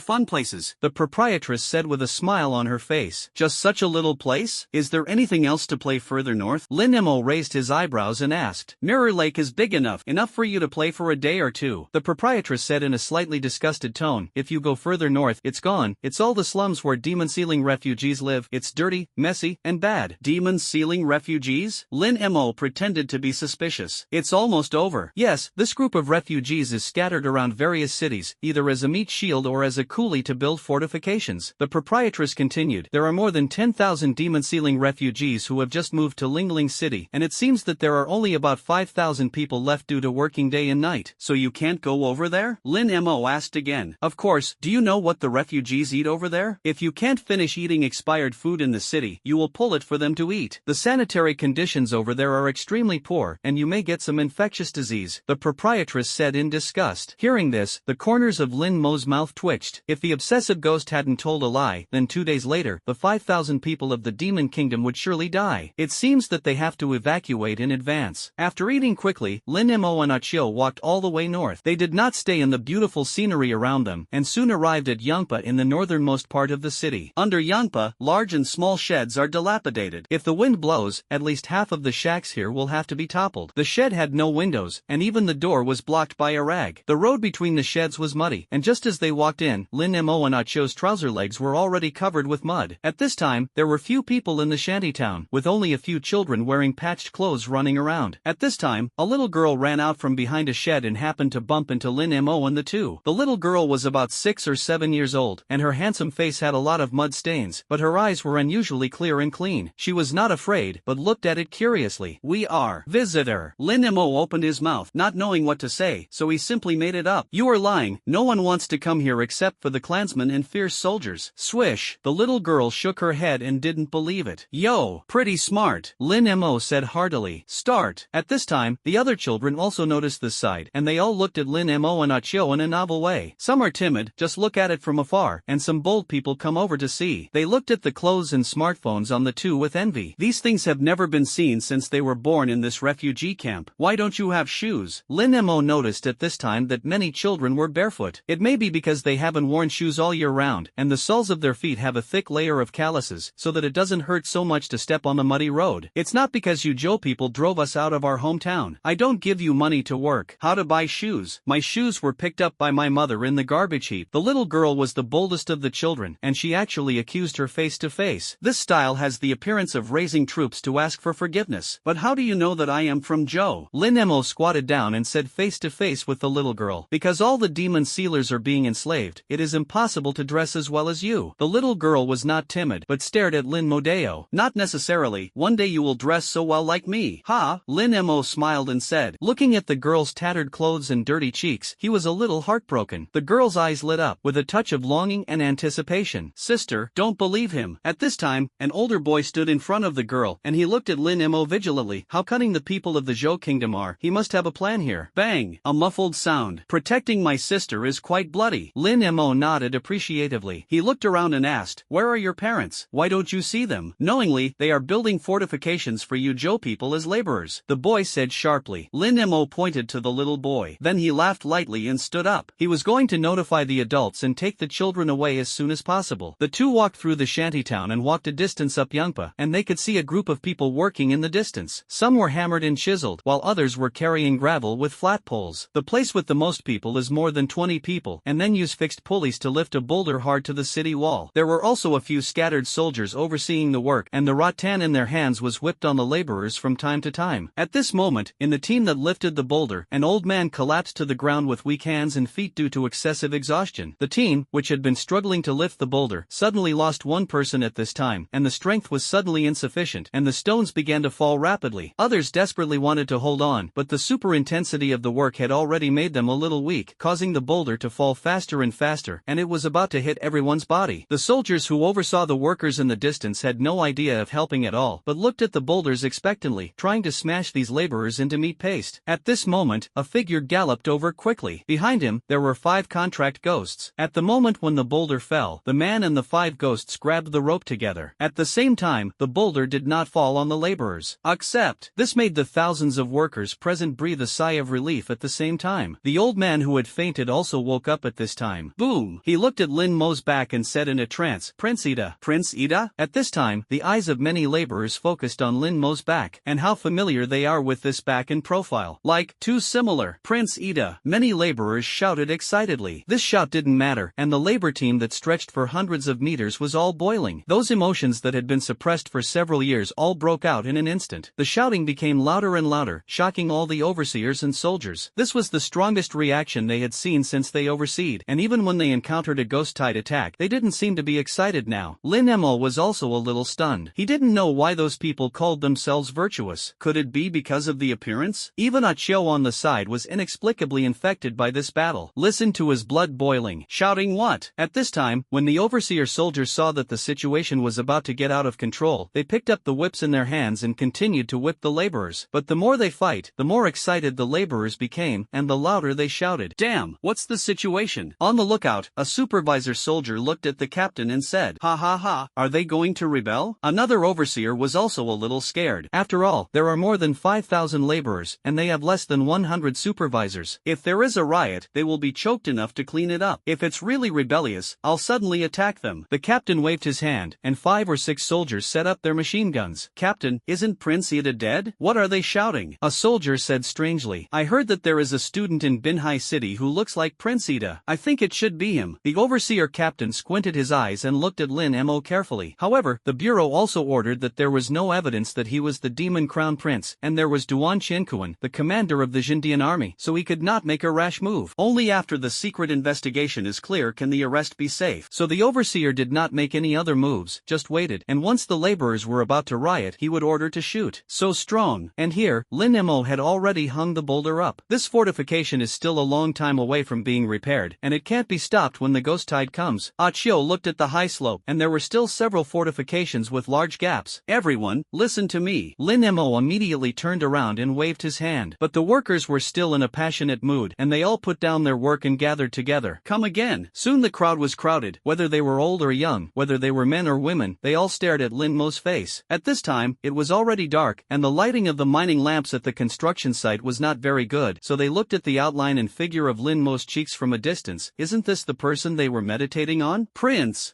S1: fun places. The proprietress said with a smile on her face. Just such a little place? Is there anything else to play further north? Lin Mo raised his eyebrows and asked. Mirror Lake is big enough for you to play for a day or two. The proprietress said in a slightly disgusted tone. If you go further north, it's gone. It's all the slums where demon ceiling refugees live. It's dirty, messy, and bad. Demon ceiling refugees? Lin Mo pretended to be suspicious. It's almost over. Yes, this group of refugees is scattered around various cities, either as a meat shield or as a coolie to build fortifications. The proprietress continued. There are more than 10,000 demon ceiling refugees who have just moved to Lingling City, and it seems that there are only about 5,000 people left due to working day and night. So you can't go over there? Lin Mo asked again. Of course. Do you know what the refugees eat over there? If you can't finish eating expired food in the city, you will pull it for them to eat. The sanitary conditions over there are extremely poor, and you may get some infectious disease, the proprietress said in disgust. Hearing this, the corners of Lin Mo's mouth twitched. If the obsessive ghost hadn't told a lie, then 2 days later, the 5,000 people of the demon kingdom would surely die. It seems that they have to evacuate in advance. After eating quickly, Lin Mo and Achio walked all the way north. They did not stay in the beautiful scenery around them, and soon arrived at Yangpa in the northernmost part of the city. Under Yangpa, large and small sheds are dilapidated. If the wind blows, at least half of the shacks here will have to be toppled. The shed had no windows, and even the door was blocked by a rag. The road between the sheds was muddy, and just as they walked in, Lin Mo and Achio's trouser legs were already covered with mud. At this time, there were few people in the shantytown, with only a few children wearing patched clothes running around. At this time, a little girl ran out from behind a shed and happened to bump into Lin Mo and the two. The little girl was about 6 or 7 years old, and her handsome face had a lot of mud stains, but her eyes were unusually clear and clean. She was not afraid, but looked at it curiously. We are visitor. Lin Mo opened his mouth, not knowing what to say, so he simply made it up. You are lying. No one wants to come here except for the clansmen and fierce soldiers. Swish. The little girl shook her head and didn't believe it. Yo, pretty smart, Lin Mo said heartily. Start. At this time, the other children also noticed this side, and they all looked at Lin Mo and and Achio in a novel way. Some are timid, just look at it from afar, and some bold people come over to see. They looked at the clothes and smartphones on the two with envy. These things have never been seen since they were born in this refugee camp. Why don't you have shoes? Lin Mo noticed at this time that many children were barefoot. It may be because they haven't worn shoes all year round, and the soles of their feet have a thick layer of calluses, so that it doesn't hurt so much to step on the muddy road. It's not because you Joe people drove us out of our hometown. I don't give you money to work. How to buy shoes? My shoes were picked up by my mother in the garbage heap. The little girl was the boldest of the children, and she actually accused her face to face. This style has the appearance of raising troops to ask for forgiveness. But how do you know that I am from Joe? Lin Mo squatted down and said face to face with the little girl. Because all the demon sealers are being enslaved, it is impossible to dress as well as you. The little girl was not timid, but stared at Lin Modeo. Not necessarily. One day you will dress so well like me. Ha! Lin Mo smiled and said. Looking at the girl's tattered clothes and dirty cheeks, he was a little heartbroken. The girl's eyes lit up, with a touch of longing and anticipation. Sister, don't believe him. At this time, an older boy stood in front of the girl, and he looked at Lin Mo vigilantly. How cunning the people of the Zhou kingdom are. He must have a plan here. Bang! A muffled sound. Protecting my sister is quite bloody. Lin Mo nodded appreciatively. He looked around and asked, where are your parents? Why don't you see them? Knowingly, they are building fortifications for you Zhou people as laborers. The boy said sharply. Lin Mo pointed to the little boy. Then he laughed lightly and stood up. He was going to notify the adults and take the children away as soon as possible. The two walked through the shantytown and walked a distance up Yangpa, and they could see a group of people working in the distance. Some were hammered and chiseled, while others were carrying gravel with flat poles. The place with the most people is more than 20 people, and then use fixed pulleys to lift a boulder hard to the city wall. There were also a few scattered soldiers overseeing the work, and the rattan in their hands was whipped on the laborers from time to time. At this moment, in the team that lifted the boulder, an old man collapsed to the ground with weak hands and feet due to excessive exhaustion. The team, which had been struggling to lift the boulder, suddenly lost one person at this time, and the strength was suddenly insufficient, and the stones began to fall rapidly. Others desperately wanted to hold on, but the super intensity of the work had already made them a little weak, causing the boulder to fall faster and faster, and it was about to hit everyone's body. The soldiers who oversaw the workers in the distance had no idea of helping at all, but looked at the boulders expectantly, trying to smash these laborers into meat paste. At this moment, a figure galloped over quickly. Behind him, there were 5 contract ghosts. At the moment when the boulder fell, the man and the 5 ghosts grabbed the rope together. At the same time, the boulder did not fall on the laborers. Except, this made the thousands of workers present breathe a sigh of relief at the same time. The old man who had fainted also woke up at this time. Boom! He looked at Lin Mo's back and said in a trance, Prince Ida. Prince Ida? At this time, the eyes of many laborers focused on Lin Mo's back, and how familiar they are with this back and profile. Like, too similar. Prince Ida. Many laborers shouted excitedly. This shout didn't matter, and the labor team that stretched for hundreds of meters was all boiling. Those emotions that had been suppressed for several years all broke out in an instant. The shouting became louder and louder, shocking all the overseers and soldiers. This was the strongest reaction they had seen since they overseed, and even when they encountered a ghost-tide attack, they didn't seem to be excited now. Lin Mo was also a little stunned. He didn't know why those people called themselves virtuous. Could it be because of the appearance? Even Achio on the side was inexplicably infected by this battle. Listen to his blood boiling. Shouting what? At this time, when the overseer soldiers saw that the situation was about to get out of control, they picked up the whips in their hands and continued to whip the laborers. But the more they fight, the more excited the laborers became, and the louder they shouted. Damn, what's the situation? On the lookout, a supervisor soldier looked at the captain and said, ha ha ha, are they going to rebel? Another overseer was also a little scared. After all, there are more than 5,000 laborers, and they have less than 100 supervisors. If there is a riot, they will be choked enough to clean it up. If it's really rebellious, I'll suddenly attack them. The captain waved his hand, and 5 or 6 soldiers set up their machine guns. Captain, isn't Prince Ida dead? What are they shouting? A soldier said strangely. I heard that there is a student in Binhai City who looks like Prince Ida. I think it should be him. The overseer captain squinted his eyes and looked at Lin Mo carefully. However, the bureau also ordered that there was no evidence that he was the demon crown prince, and there was Duan Qiankuan, the commander of the Xindian army, so he could not make a rash move. Only after the secret investigation is clear can the arrest be safe. So the overseer did not make any other moves, just waited, and once the laborers were about to riot, he would order to shoot. So strong. And here, Lin Mo had already hung the boulder up. This fortification is still a long time away from being repaired, and it can't be stopped when the ghost tide comes. Achio looked at the high slope, and there were still several fortifications with large gaps. Everyone, listen to me. Lin Mo immediately turned around and waved his hand. But the workers were still in a passionate mood, and and they all put down their work and gathered together. Come again. Soon the crowd was crowded. Whether they were old or young, whether they were men or women, they all stared at Lin Mo's face. At this time, it was already dark, and the lighting of the mining lamps at the construction site was not very good, so they looked at the outline and figure of Lin Mo's cheeks from a distance. Isn't this the person they were meditating on? Prince,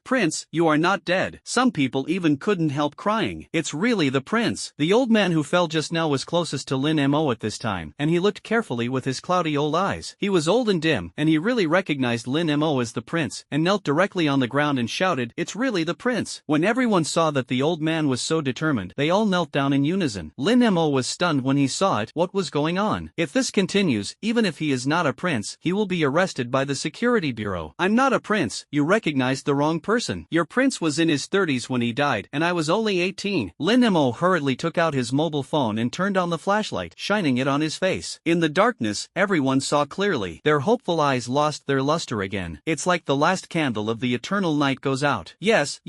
S1: you are not dead. Some people even couldn't help crying. It's really the prince. The old man who fell just now was closest to Lin Mo at this time, and he looked carefully with his cloudy old eyes. He was old and dim, and he really recognized Lin Mo as the prince, and knelt directly on the ground and shouted, "It's really the prince." When everyone saw that the old man was so determined, they all knelt down in unison. Lin Mo was stunned when he saw it. What was going on? If this continues, even if he is not a prince, he will be arrested by the security bureau. I'm not a prince. You recognized the wrong person. Your prince was in his 30s when he died, and I was only 18. Lin Mo hurriedly took out his mobile phone and turned on the flashlight, shining it on his face. In the darkness, everyone saw clearly. Their hopeful eyes lost their luster again. It's like the last candle of the eternal night goes out. Yes,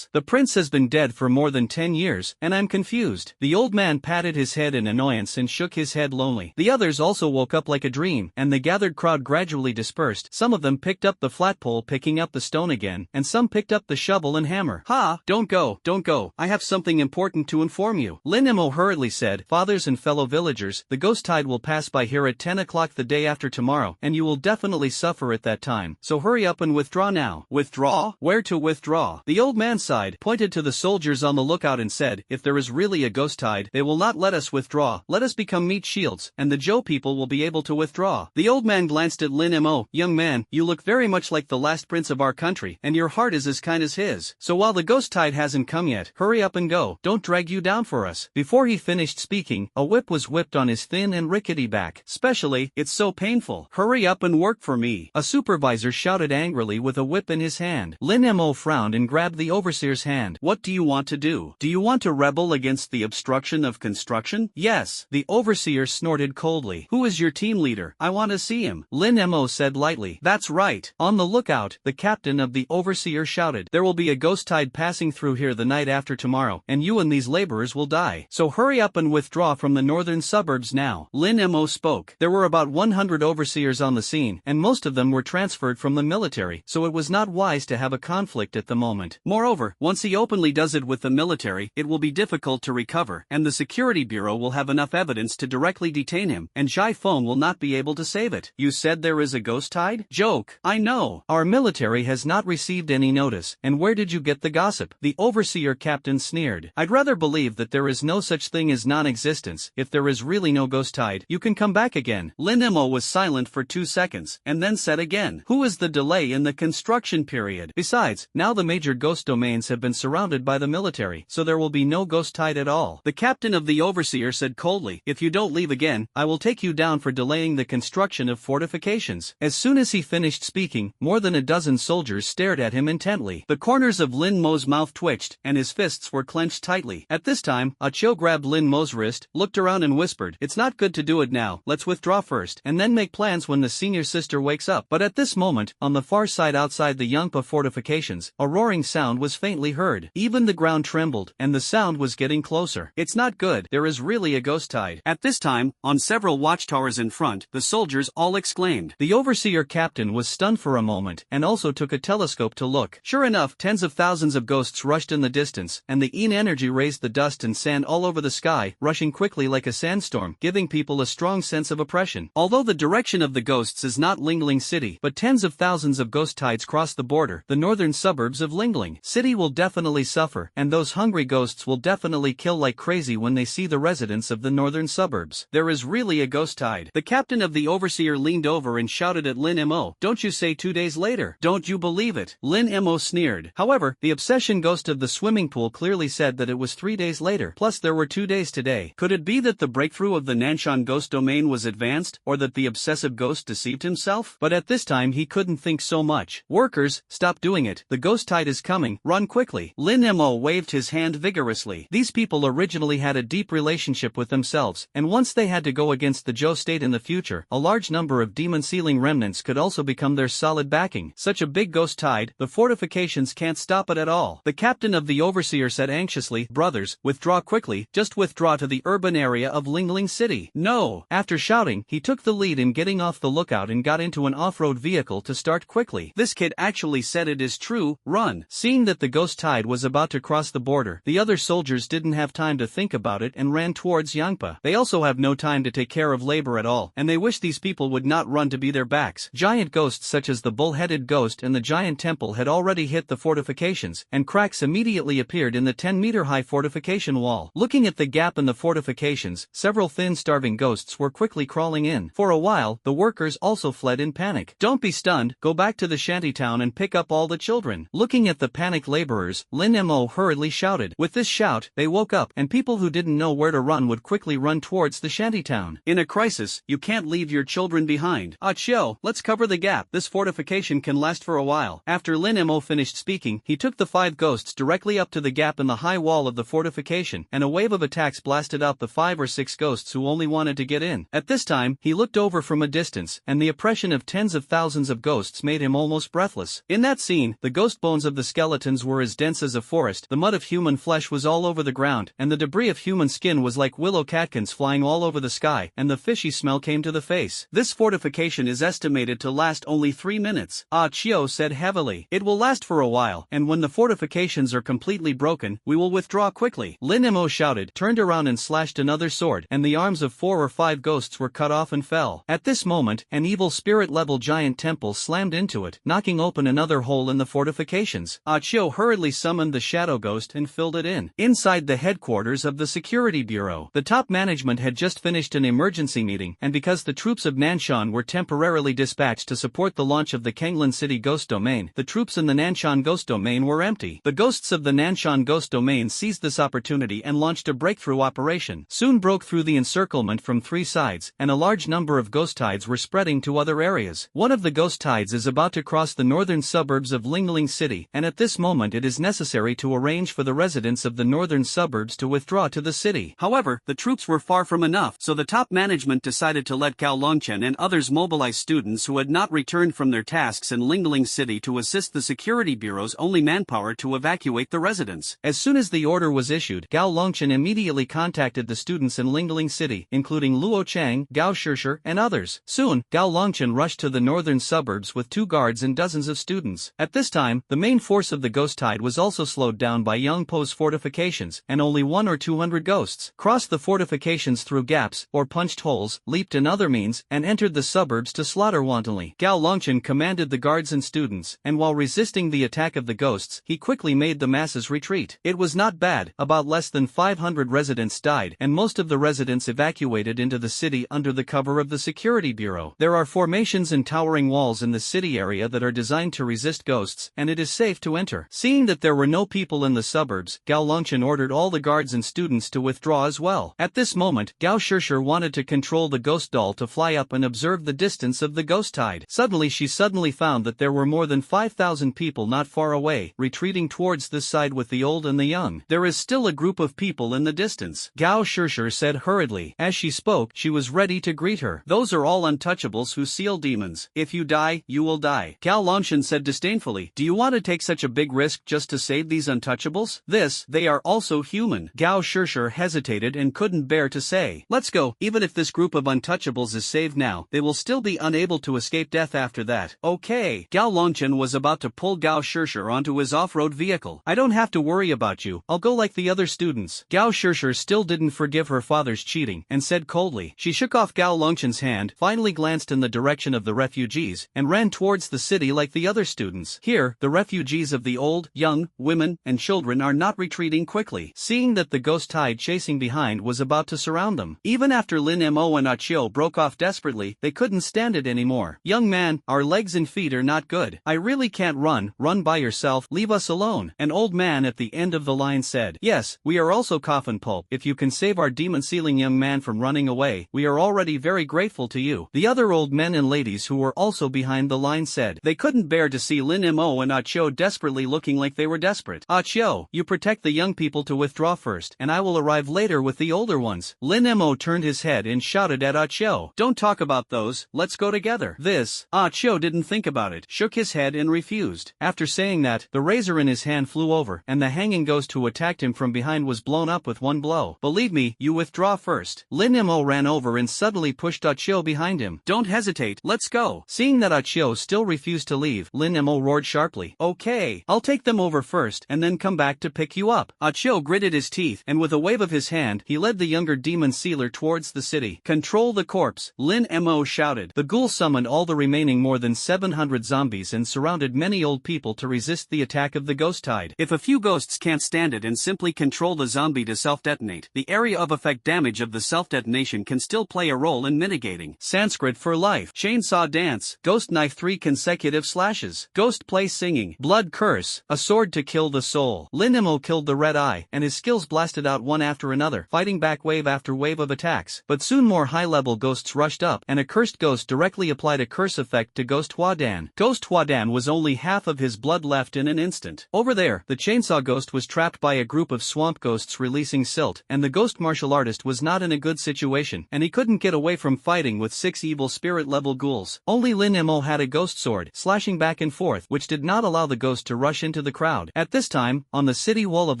S1: the prince has been dead for more than 10 years, and I'm confused. The old man patted his head in annoyance and shook his head lonely. The others also woke up like a dream, and the gathered crowd gradually dispersed. Some of them picked up the flagpole, picking up the stone again, and some picked up the shovel and hammer. Don't go. I have something important to inform you. Lin Mo hurriedly said, "Fathers and fellow villagers, the ghost tide will pass by here at 10 o'clock the day after tomorrow, and you will definitely suffer at that time. So hurry up and withdraw now." Withdraw? Where to withdraw? The old man sighed, pointed to the soldiers on the lookout and said, "If there is really a ghost tide, they will not let us withdraw. Let us become meat shields, and the Joe people will be able to withdraw." The old man glanced at Lin Mo. "Young man, you look very much like the last prince of our country, and your heart is as kind as his. So while the ghost tide hasn't come yet, hurry up and go. Don't drag you down for us." Before he finished speaking, a whip was whipped on his thin and rickety back. "Specially, it's so painful. Hurry up and work for me," a supervisor shouted angrily with a whip in his hand. Lin Mo frowned and grabbed the overseer's hand. "What do you want to do? Do you want to rebel against the obstruction of construction?" "Yes," the overseer snorted coldly. "Who is your team leader? I want to see him," Lin Mo said lightly. "That's right. On the lookout," the captain of the overseer shouted. "There will be a ghost tide passing through here the night after tomorrow, and you and these laborers will die. So hurry up and withdraw from the northern suburbs now." Lin Mo spoke. There were about 100 overseers on the scene, and most of them were transferred from the military, so it was not wise to have a conflict at the moment. Moreover, once he openly does it with the military, it will be difficult to recover, and the security bureau will have enough evidence to directly detain him, and Jai Feng will not be able to save it. "You said there is a ghost tide?" "Joke. I know. Our military has not received any notice, and where did you get the gossip?" The overseer captain sneered. "I'd rather believe that there is no such thing as non-existence. If there is really no ghost tide, you can come back again." Lin Mo was silent for 2 seconds, and then said again, "Who is the delay in the construction period? Besides, now the major ghost domains have been surrounded by the military, so there will be no ghost tide at all." The captain of the overseer said coldly, "If you don't leave again, I will take you down for delaying the construction of fortifications." As soon as he finished speaking, more than a dozen soldiers stared at him intently. The corners of Lin Mo's mouth twitched, and his fists were clenched tightly. At this time, Ah Chiu grabbed Lin Mo's wrist, looked around and whispered, "It's not good to do it now. Let's withdraw first, and then make plans when the senior sister wakes up." But at this moment, on the far side outside the Yangpa fortifications, a roaring sound was faintly heard. Even the ground trembled, and the sound was getting closer. "It's not good. There is really a ghost tide." At this time, on several watchtowers in front, the soldiers all exclaimed. The overseer captain was stunned for a moment, and also took a telescope to look. Sure enough, tens of thousands of ghosts rushed in the distance, and the Yin energy raised the dust and sand all over the sky, rushing quickly like a sandstorm, giving people a strong sense of oppression. Although the direction of the ghosts is not Lingling City, but tens of thousands of ghost tides cross the border, the northern suburbs of Lingling City will definitely suffer, and those hungry ghosts will definitely kill like crazy when they see the residents of the northern suburbs. There is really a ghost tide. The captain of the overseer leaned over and shouted at Lin Mo, "Don't you say 2 days later? Don't you believe it?" Lin Mo sneered. However, the obsession ghost of the swimming pool clearly said that it was 3 days later, plus there were 2 days today. Could it be that the breakthrough of the Nanshan ghost domain was advanced, or that the obsessive ghost deceived himself? But at this time he couldn't think so much. "Workers, stop doing it. The ghost tide is coming. Run quickly." Lin Mo waved his hand vigorously. These people originally had a deep relationship with themselves, and once they had to go against the Zhou state in the future, a large number of demon sealing remnants could also become their solid backing. Such a big ghost tide, the fortifications can't stop it at all. The captain of the overseer said anxiously, "Brothers, withdraw quickly, just withdraw to the urban area of Lingling City." "No!" After shouting, he took the lead in getting off the lookout and got into an off-road vehicle to start quickly. This kid actually said it is true, run. Seeing that the ghost tide was about to cross the border, the other soldiers didn't have time to think about it and ran towards Yangpa. They also have no time to take care of labor at all, and they wish these people would not run to be their backs. Giant ghosts such as the bull-headed ghost and the giant temple had already hit the fortifications, and cracks immediately appeared in the 10-meter-high fortification wall. Looking at the gap in the fortifications, several thin starving ghosts were quickly crawling in. For a while, the workers also fled in panic. Don't be stunned, go back to the shantytown and pick up all the children. Looking at the panicked laborers, Lin Mo hurriedly shouted. With this shout, they woke up, and people who didn't know where to run would quickly run towards the shantytown. In a crisis, you can't leave your children behind. Ah Chio, let's cover the gap. This fortification can last for a while. After Lin Mo finished speaking, he took the 5 ghosts directly up to the gap in the high wall of the fortification, and a wave of attacks blasted out the 5 or 6 ghosts who only wanted to get in. At this time, he looked over from a distance, and the oppression of tens of thousands of ghosts made him almost breathless. In that scene, the ghost bones of the skeletons were as dense as a forest, the mud of human flesh was all over the ground, and the debris of human skin was like willow catkins flying all over the sky, and the fishy smell came to the face. This fortification is estimated to last only 3 minutes. Ah Chio said heavily. It will last for a while, and when the fortifications are completely broken, we will withdraw quickly. Lin Mo shouted, turned around and slashed another sword, and the arms of 4 or 5 ghosts were cut off and fell. At this moment, an evil spirit-level giant temple slammed into it, knocking open another hole in the fortifications. Ah Chio hurriedly summoned the shadow ghost and filled it in. Inside the headquarters of the Security Bureau, the top management had just finished an emergency meeting, and because the troops of Nanshan were temporarily dispatched to support the launch of the Kanglan City Ghost Domain, the troops in the Nanshan Ghost Domain were empty. The ghosts of the Nanshan Ghost Domain seized this opportunity and launched a breakthrough operation. Soon broke through the encirclement from 3 sides, and a large number of ghost tides were spreading to other areas. One of the ghost tides is about to cross the northern suburbs of Lingling City, and at this moment it is necessary to arrange for the residents of the northern suburbs to withdraw to the city. However, the troops were far from enough, so the top management decided to let Gao Longchen and others mobilize students who had not returned from their tasks in Lingling City to assist the Security Bureau's only manpower to evacuate the residents. As soon as the order was issued, Gao Longchen immediately contacted the students in Lingling City, including Luo Chang, Gao Shishir, and others. Soon, Gao Longchen rushed to the northern suburbs with 2 guards and dozens of students. At this time, the main force of the ghost tide was also slowed down by Yangpo's fortifications, and only 100 or 200 ghosts crossed the fortifications through gaps, or punched holes, leaped in other means, and entered the suburbs to slaughter wantonly. Gao Longchen commanded the guards and students, and while resisting the attack of the ghosts, he quickly made the masses retreat. It was not bad, about less than 500 residents died, and most of the residents evacuated into the city under the cover of the Security Bureau. There are formations and towering walls in the city area that are designed to resist ghosts, and it is safe to enter. Seeing that there were no people in the suburbs, Gao Longchen ordered all the guards and students to withdraw as well. At this moment, Gao Shishir wanted to control the ghost doll to fly up and observe the distance of the ghost tide. Suddenly she found that there were more than 5,000 people not far away, retreating towards this side with the old and the young. There is still a group of people in the distance, Gao Shishir said hurriedly. As she spoke, she was ready to greet her. Those are all untouchables who seal demons. If you die, you will die. Gao Longchen said disdainfully. Do you want to take such a big risk just to save these untouchables? They are also human. Gao Shishir hesitated and couldn't bear to say. Let's go. Even if this group of untouchables is saved now, they will still be unable to escape death after that. Okay. Gao Longchen was about to pull Gao Shishir onto his off-road vehicle. I don't have to worry about you. I'll go like the other students. Gao Shishir still didn't forgive her father's cheating, and said coldly. She shook off Gao Longchen's hand, finally glanced in the direction of the refugees, and ran towards the city like the other students. Here, the refugees of the old, young, women, and children are not retreating quickly, seeing that the ghost tide chasing behind was about to surround them. Even after Lin Mo and Achio broke off desperately, they couldn't stand it anymore. Young man, our legs and feet are not good. I really can't run by yourself, leave us alone. An old man at the end of the line said. Yes, we are also coffin pulp. If you can save our demon-sealing young man from running away, we are already very grateful to you. The other old men and ladies who were also behind the line said. They couldn't bear to see Lin Mo and Achio desperately looking like they were desperate. Achio, you protect the young people to withdraw first, and I will arrive later with the older ones. Lin Mo turned his head and shouted at Achio. Don't talk about those, let's go together. Achio didn't think about it, shook his head and refused. After saying that, the razor in his hand flew over, and the hanging ghost who attacked him from behind was blown up with one blow. Believe me, you withdraw first. Lin Mo ran over and suddenly pushed Achio behind him. Don't hesitate, let's go. Seeing that Achio still refused to leave, Lin Mo roared sharply. Okay, I'll take them over first and then come back to pick you up. Achio gritted his teeth and with a wave of his hand, he led the younger demon sealer towards the city. Control the corpse, Lin Mo shouted. The ghoul summoned all the remaining more than 700 zombies and surrounded many old people to resist the attack of the ghost tide. If a few ghosts can't stand it and simply control the zombie to self-detonate, the area of effect damage of the self-detonation can still play a role in mitigating. Sanskrit for life. Chainsaw dance. Ghost knife 3 consecutive slashes. Ghost play singing. Blood curse. A sword to kill the soul. Lin Mo killed the red eye, and his skills blasted out one after another, fighting back wave after wave of attacks. But soon more high-level ghosts rushed up, and a cursed ghost directly applied a curse effect to Ghost Huadan. Ghost Huadan was only half of his blood left in an instant. Over there, the chainsaw ghost was trapped by a group of swamp ghosts releasing silt, and the ghost martial artist was not in a good situation, and he couldn't get away from fighting with 6 evil spirit-level ghouls. Only Lin Mo had a ghost sword, slashing back and forth, which did not allow the ghost to rush into the crowd. At this time, on the city wall of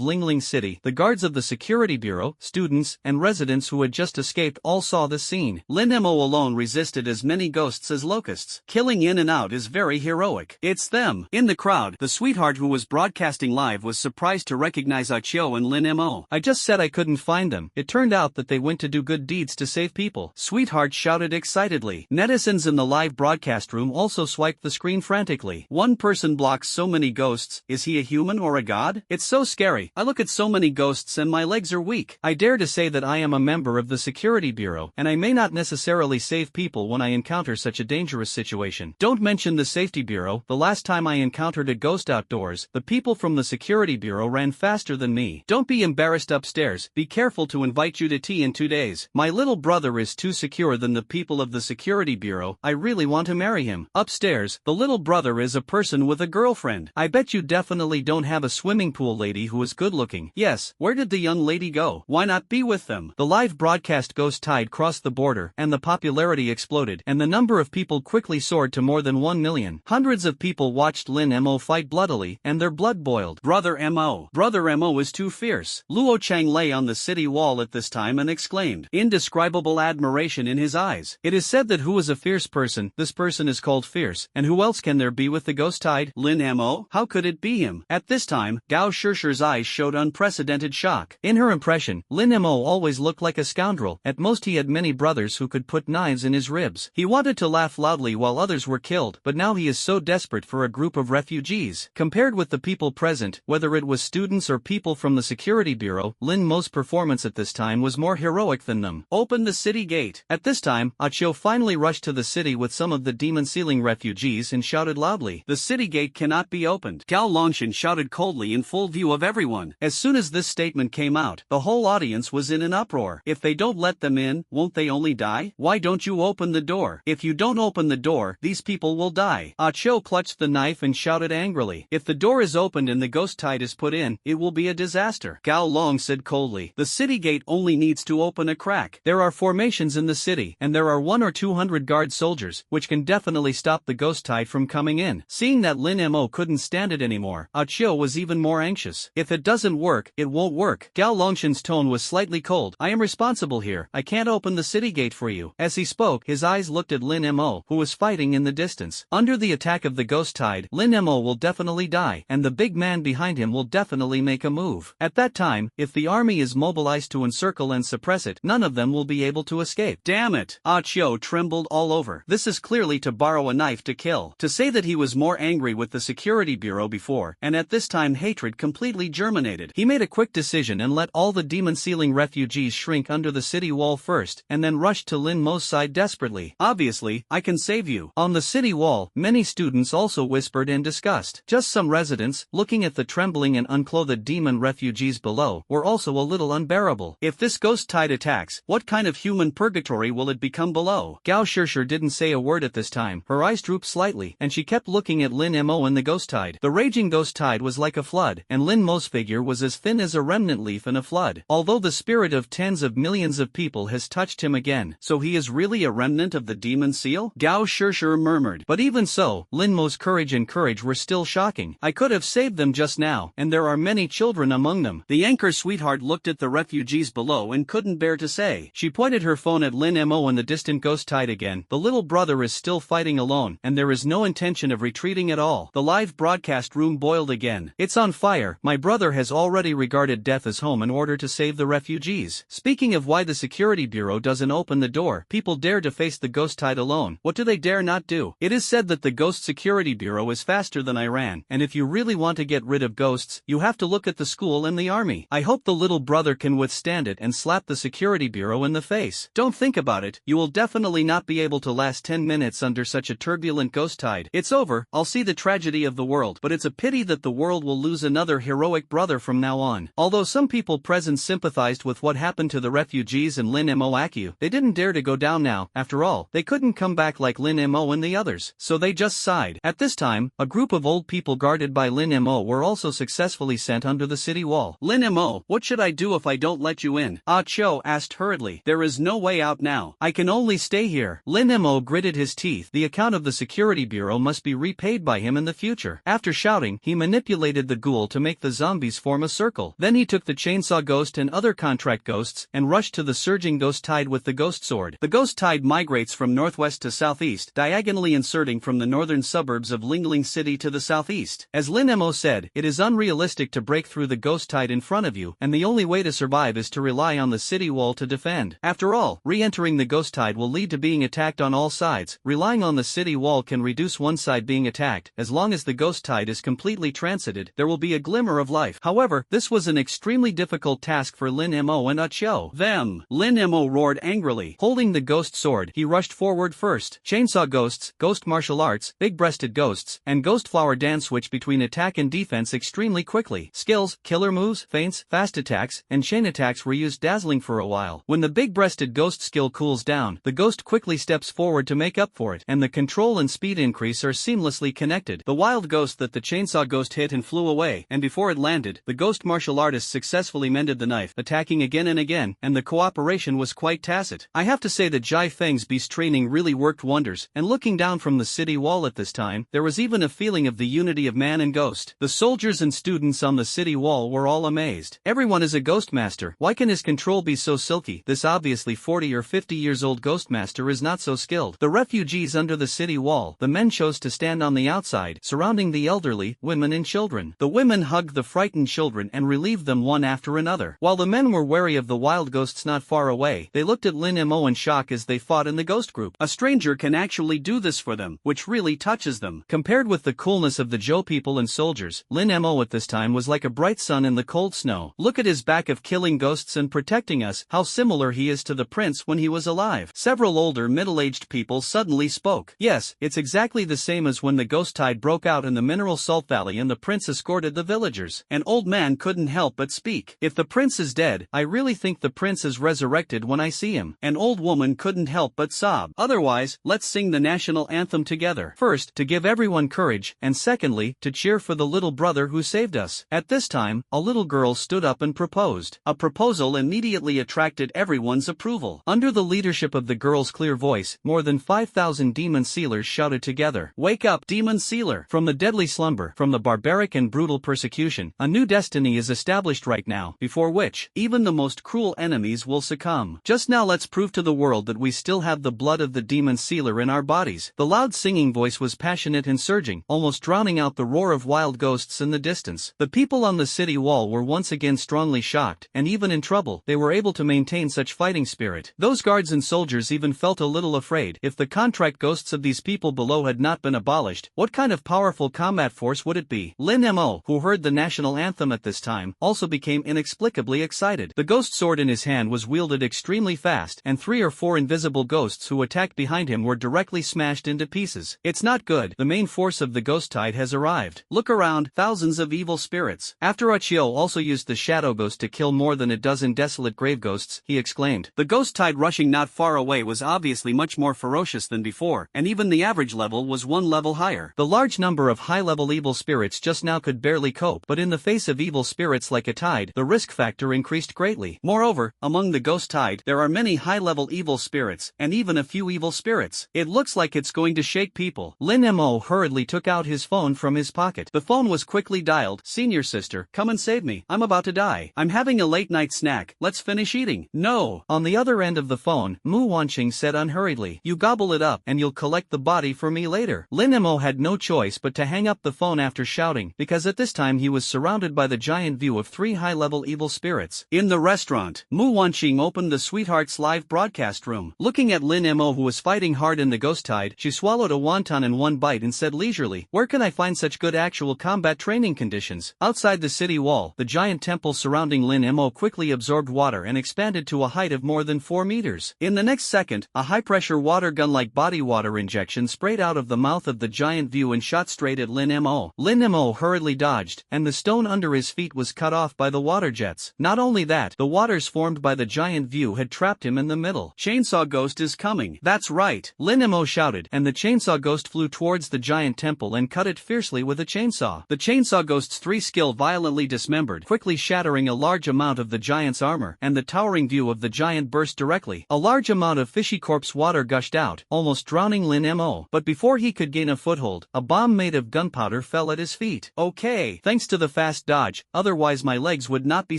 S1: Lingling City, the guards of the security bureau, students, and residents who had just escaped all saw this scene. Lin Mo alone resisted as many ghosts as locusts. Killing in and out is very heroic. It's them. In the crowd, the sweetheart who was broadcasting live was surprised to recognize Achio and Lin Mo. I just said I couldn't find them. It turned out that they went to do good deeds to save people. Sweetheart shouted excitedly. Netizens in the live broadcast room also swiped the screen frantically. One person blocks so many ghosts. Is he a human or a god? It's so scary. I look at so many ghosts and my legs are weak. I dare to say that I am a member of the security bureau, and I may not necessarily save people when I encounter such a dangerous situation. Don't mention the safety bureau. The last time I encountered a ghost outdoors, the people from the security bureau ran faster than me. Don't be embarrassed upstairs. Be careful to invite you to tea in 2 days. My little brother is too secure than the people of the security bureau. I really want to marry him. Upstairs, the little brother is a person with a girlfriend. I bet you definitely don't have a swimming pool lady who is good looking. Yes, where did the young lady go? Why not be with them? The live broadcast ghost tide crossed the border, and the popularity exploded, and the number of people quickly soared to more than 1 million. Hundreds of people watched Lin Mo fight bloodily, and their blood boiled. Brother Mo is too fierce. Luo Chang lay on the city wall at this time and exclaimed, indescribable admiration in his eyes. It is said that who is a fierce person, this person is called fierce, and who else can there be with the ghost tide? Lin Mo? How could it be him? At this time, Gao Shishir's eyes showed unprecedented shock. In her impression, Lin Mo always looked like a scoundrel. At most he had many brothers who could put knives in his ribs. He wanted to laugh loudly while others were killed, but now he is so desperate for a group of refugees. Compared with the people present, whether it was students or people from the security bureau, Lin Mo's performance at this time was more heroic than them. Open the city gate. At this time, Achio finally rushed to the city with some of the demon-sealing refugees and shouted loudly, the city gate cannot be opened. Gao Longshan shouted coldly in full view of everyone. As soon as this statement came out, the whole audience was in an uproar. If they don't let them in, won't they only die? Why don't you open the door? If you don't open the door, these people will die. Achio clutched the knife and shouted angrily, if the door is opened and the ghost tide is put in, it will be a disaster. Gao Long said coldly, the city gate only needs to open a crack. There are formations in the city, and there are 100 or 200 guard soldiers, which can definitely stop the ghost tide from coming in. Seeing that Lin Mo couldn't stand it anymore, Achio was even more anxious. If it doesn't work, it won't work. Gao Longshan's tone was slightly cold. I am responsible here. I can't open the city gate for you. As he spoke, his eyes looked at Lin Mo, who was fighting in the distance. Under the attack of the ghost tide, Lin Mo will definitely die, and the big man behind him will definitely make a move. At that time, if the army is mobilized to encircle and suppress it, none of them will be able to escape. Damn it! Achio trembled all over. This is clearly to borrow a knife to kill. To say that he was more angry with the security bureau before, and at this time hatred completely germinated. He made a quick decision and let all the demon-sealing refugees shrink under the city wall first, and then rushed to Lin Mo's side desperately. Obviously, I can save you. On the city wall, many students also whispered and discussed. Just some residents, looking at the trembling and unclothed demon refugees below, were also a little unbearable. If this ghost tide attacks, what kind of human purgatory will it become below? Gao Shishir didn't say a word at this time. Her eyes drooped slightly, and she kept looking at Lin Mo and the ghost tide. The raging ghost tide was like a flood, and Lin Mo's figure was as thin as a remnant leaf in a flood. Although the spirit of tens of millions of people has touched him again, so he is really a remnant of the demon seal? Gao Shishir murmured. But even so, Lin Mo's courage and courage were still shocking. I could have saved them just now, and there are many children among them. The anchor sweetheart looked at the refugees below and couldn't bear to say. She pointed her phone at Lin Mo in the distance persistent ghost tide again. The little brother is still fighting alone, and there is no intention of retreating at all. The live broadcast room boiled again. It's on fire. My brother has already regarded death as home in order to save the refugees. Speaking of why the security bureau doesn't open the door, people dare to face the ghost tide alone. What do they dare not do? It is said that the ghost security bureau is faster than Iran, and if you really want to get rid of ghosts, you have to look at the school and the army. I hope the little brother can withstand it and slap the security bureau in the face. Don't think about it, you will definitely not be able to last 10 minutes under such a turbulent ghost tide. It's over, I'll see the tragedy of the world, but it's a pity that the world will lose another heroic brother from now on. Although some people present sympathized with what happened to the refugees and Lin Mo Akyu, they didn't dare to go down now. After all, they couldn't come back like Lin Mo and the others, so they just sighed. At this time, a group of old people guarded by Lin Mo were also successfully sent under the city wall. Lin Mo, what should I do if I don't let you in? Ah Cho asked hurriedly. There is no way out now. I can only stay here. Lin Mo gritted his teeth. The account of the security bureau must be repaid by him in the future. After shouting, he manipulated the ghoul to make the zombies form a circle. Then he took the chainsaw ghost and other contract ghosts and rushed to the surging ghost tide with the ghost sword. The ghost tide migrates from northwest to southeast, diagonally inserting from the northern suburbs of Lingling City to the southeast. As Lin Mo said, it is unrealistic to break through the ghost tide in front of you, and the only way to survive is to rely on the city wall to defend. After all, re-entering the ghost tide will lead to being attacked on all sides. Relying on the city wall can reduce one side being attacked. As long as the ghost tide is completely transited, there will be a glimmer of life. However, this was an extremely difficult task for Lin Mo and Achio. Them! Lin Mo roared angrily. Holding the ghost sword, he rushed forward first. Chainsaw ghosts, ghost martial arts, big-breasted ghosts, and ghost flower dance switch between attack and defense extremely quickly. Skills, killer moves, feints, fast attacks, and chain attacks were used dazzling for a while. When the big-breasted ghost skill cools down, the ghost quickly steps forward to make up for it, and the control and speed increase are seamlessly connected. The wild ghost that the chainsaw ghost hit and flew away, and before it landed, the ghost martial artist successfully mended the knife, attacking again and again, and the cooperation was quite tacit. I have to say that Jai Feng's beast training really worked wonders, and looking down from the city wall at this time, there was even a feeling of the unity of man and ghost. The soldiers and students on the city wall were all amazed. Everyone is a ghost master. Why can his control be so silky? This obviously 40 or 50 years old ghost master is not so skilled. The refugees under the city wall, the men chose to stand on the outside, surrounding the elderly, women and children. The women hugged the frightened children and relieved them one after another. While the men were wary of the wild ghosts not far away, they looked at Lin Mo in shock as they fought in the ghost group. A stranger can actually do this for them, which really touches them. Compared with the coolness of the Zhou people and soldiers, Lin Mo at this time was like a bright sun in the cold snow. Look at his back of killing ghosts and protecting us, how similar he is to the prince when he was alive. Several older middle-aged people suddenly spoke. Yes, it's exactly the same as when the ghost tide broke out in the mineral salt valley and the prince escorted the villagers. An old man couldn't help but speak. If the prince is dead, I really think the prince is resurrected when I see him. An old woman couldn't help but sob. Otherwise, let's sing the national anthem together. First, to give everyone courage, and secondly, to cheer for the little brother who saved us. At this time, a little girl stood up and proposed. A proposal immediately attracted everyone's approval. Under the leadership of the girl's clear voice, more than 5,000 demon sealers shouted together, "Wake up, demon sealer! From the deadly slumber, from the barbaric and brutal persecution, a new destiny is established right now, before which, even the most cruel enemies will succumb. Just now let's prove to the world that we still have the blood of the demon sealer in our bodies." The loud singing voice was passionate and surging, almost drowning out the roar of wild ghosts in the distance. The people on the city wall were once again strongly shocked, and even in trouble, they were able to maintain such fighting spirit. Those guards and soldiers even felt a little afraid. If the contract ghosts of these people below had not been abolished, what kind of powerful combat force would it be? Lin Mo, who heard the national anthem at this time, also became inexplicably excited. The ghost sword in his hand was wielded extremely fast, and 3 or 4 invisible ghosts who attacked behind him were directly smashed into pieces. It's not good. The main force of the ghost tide has arrived. Look around, thousands of evil spirits. After Achio also used the shadow ghost to kill more than a dozen desolate grave ghosts, he exclaimed. The ghost tide rushing not far away was obviously much more ferocious than before, and even the average level was 1 level higher. The large number of high-level evil spirits just now could barely cope, but in the face of evil spirits like a tide, the risk factor increased greatly. Moreover, among the ghost tide, there are many high-level evil spirits, and even a few evil spirits. It looks like it's going to shake people. Lin Mo hurriedly took out his phone from his pocket. The phone was quickly dialed. "Senior sister, come and save me. I'm about to die. I'm having a late-night snack. Let's finish eating." "No." On the other end of the phone, Mu Wanqing said unhurriedly. You gobble it up and you'll collect the body for me later. Lin Mo had no choice but to hang up the phone after shouting, because at this time he was surrounded by the giant view of 3 high-level evil spirits. In the restaurant, Mu Wanqing opened the Sweetheart's live broadcast room. Looking at Lin Mo, who was fighting hard in the ghost tide, she swallowed a wonton in one bite and said leisurely, "Where can I find such good actual combat training conditions?" Outside the city wall, the giant temple surrounding Lin Mo quickly absorbed water and expanded to a height of more than 4 meters. In the next second, a high-pressure water gun-like body water injection sprayed out of the mouth of the giant view and shot straight at Lin Mo. Lin Mo hurriedly dodged, and the stone under his feet was cut off by the water jets. Not only that, the waters formed by the giant view had trapped him in the middle. Chainsaw Ghost is coming. That's right, Lin Mo shouted, and the chainsaw ghost flew towards the giant temple and cut it fiercely with a chainsaw. The chainsaw ghost's 3 skill violently dismembered, quickly shattering a large amount of the giant's armor, and the towering view of the giant burst directly. A large amount of fishy corpse water gushed out, almost drowning Lin Mo. But before he could gain a foothold, a bomb made of gunpowder fell at his feet. Okay, thanks to the fast dodge, otherwise my legs would not be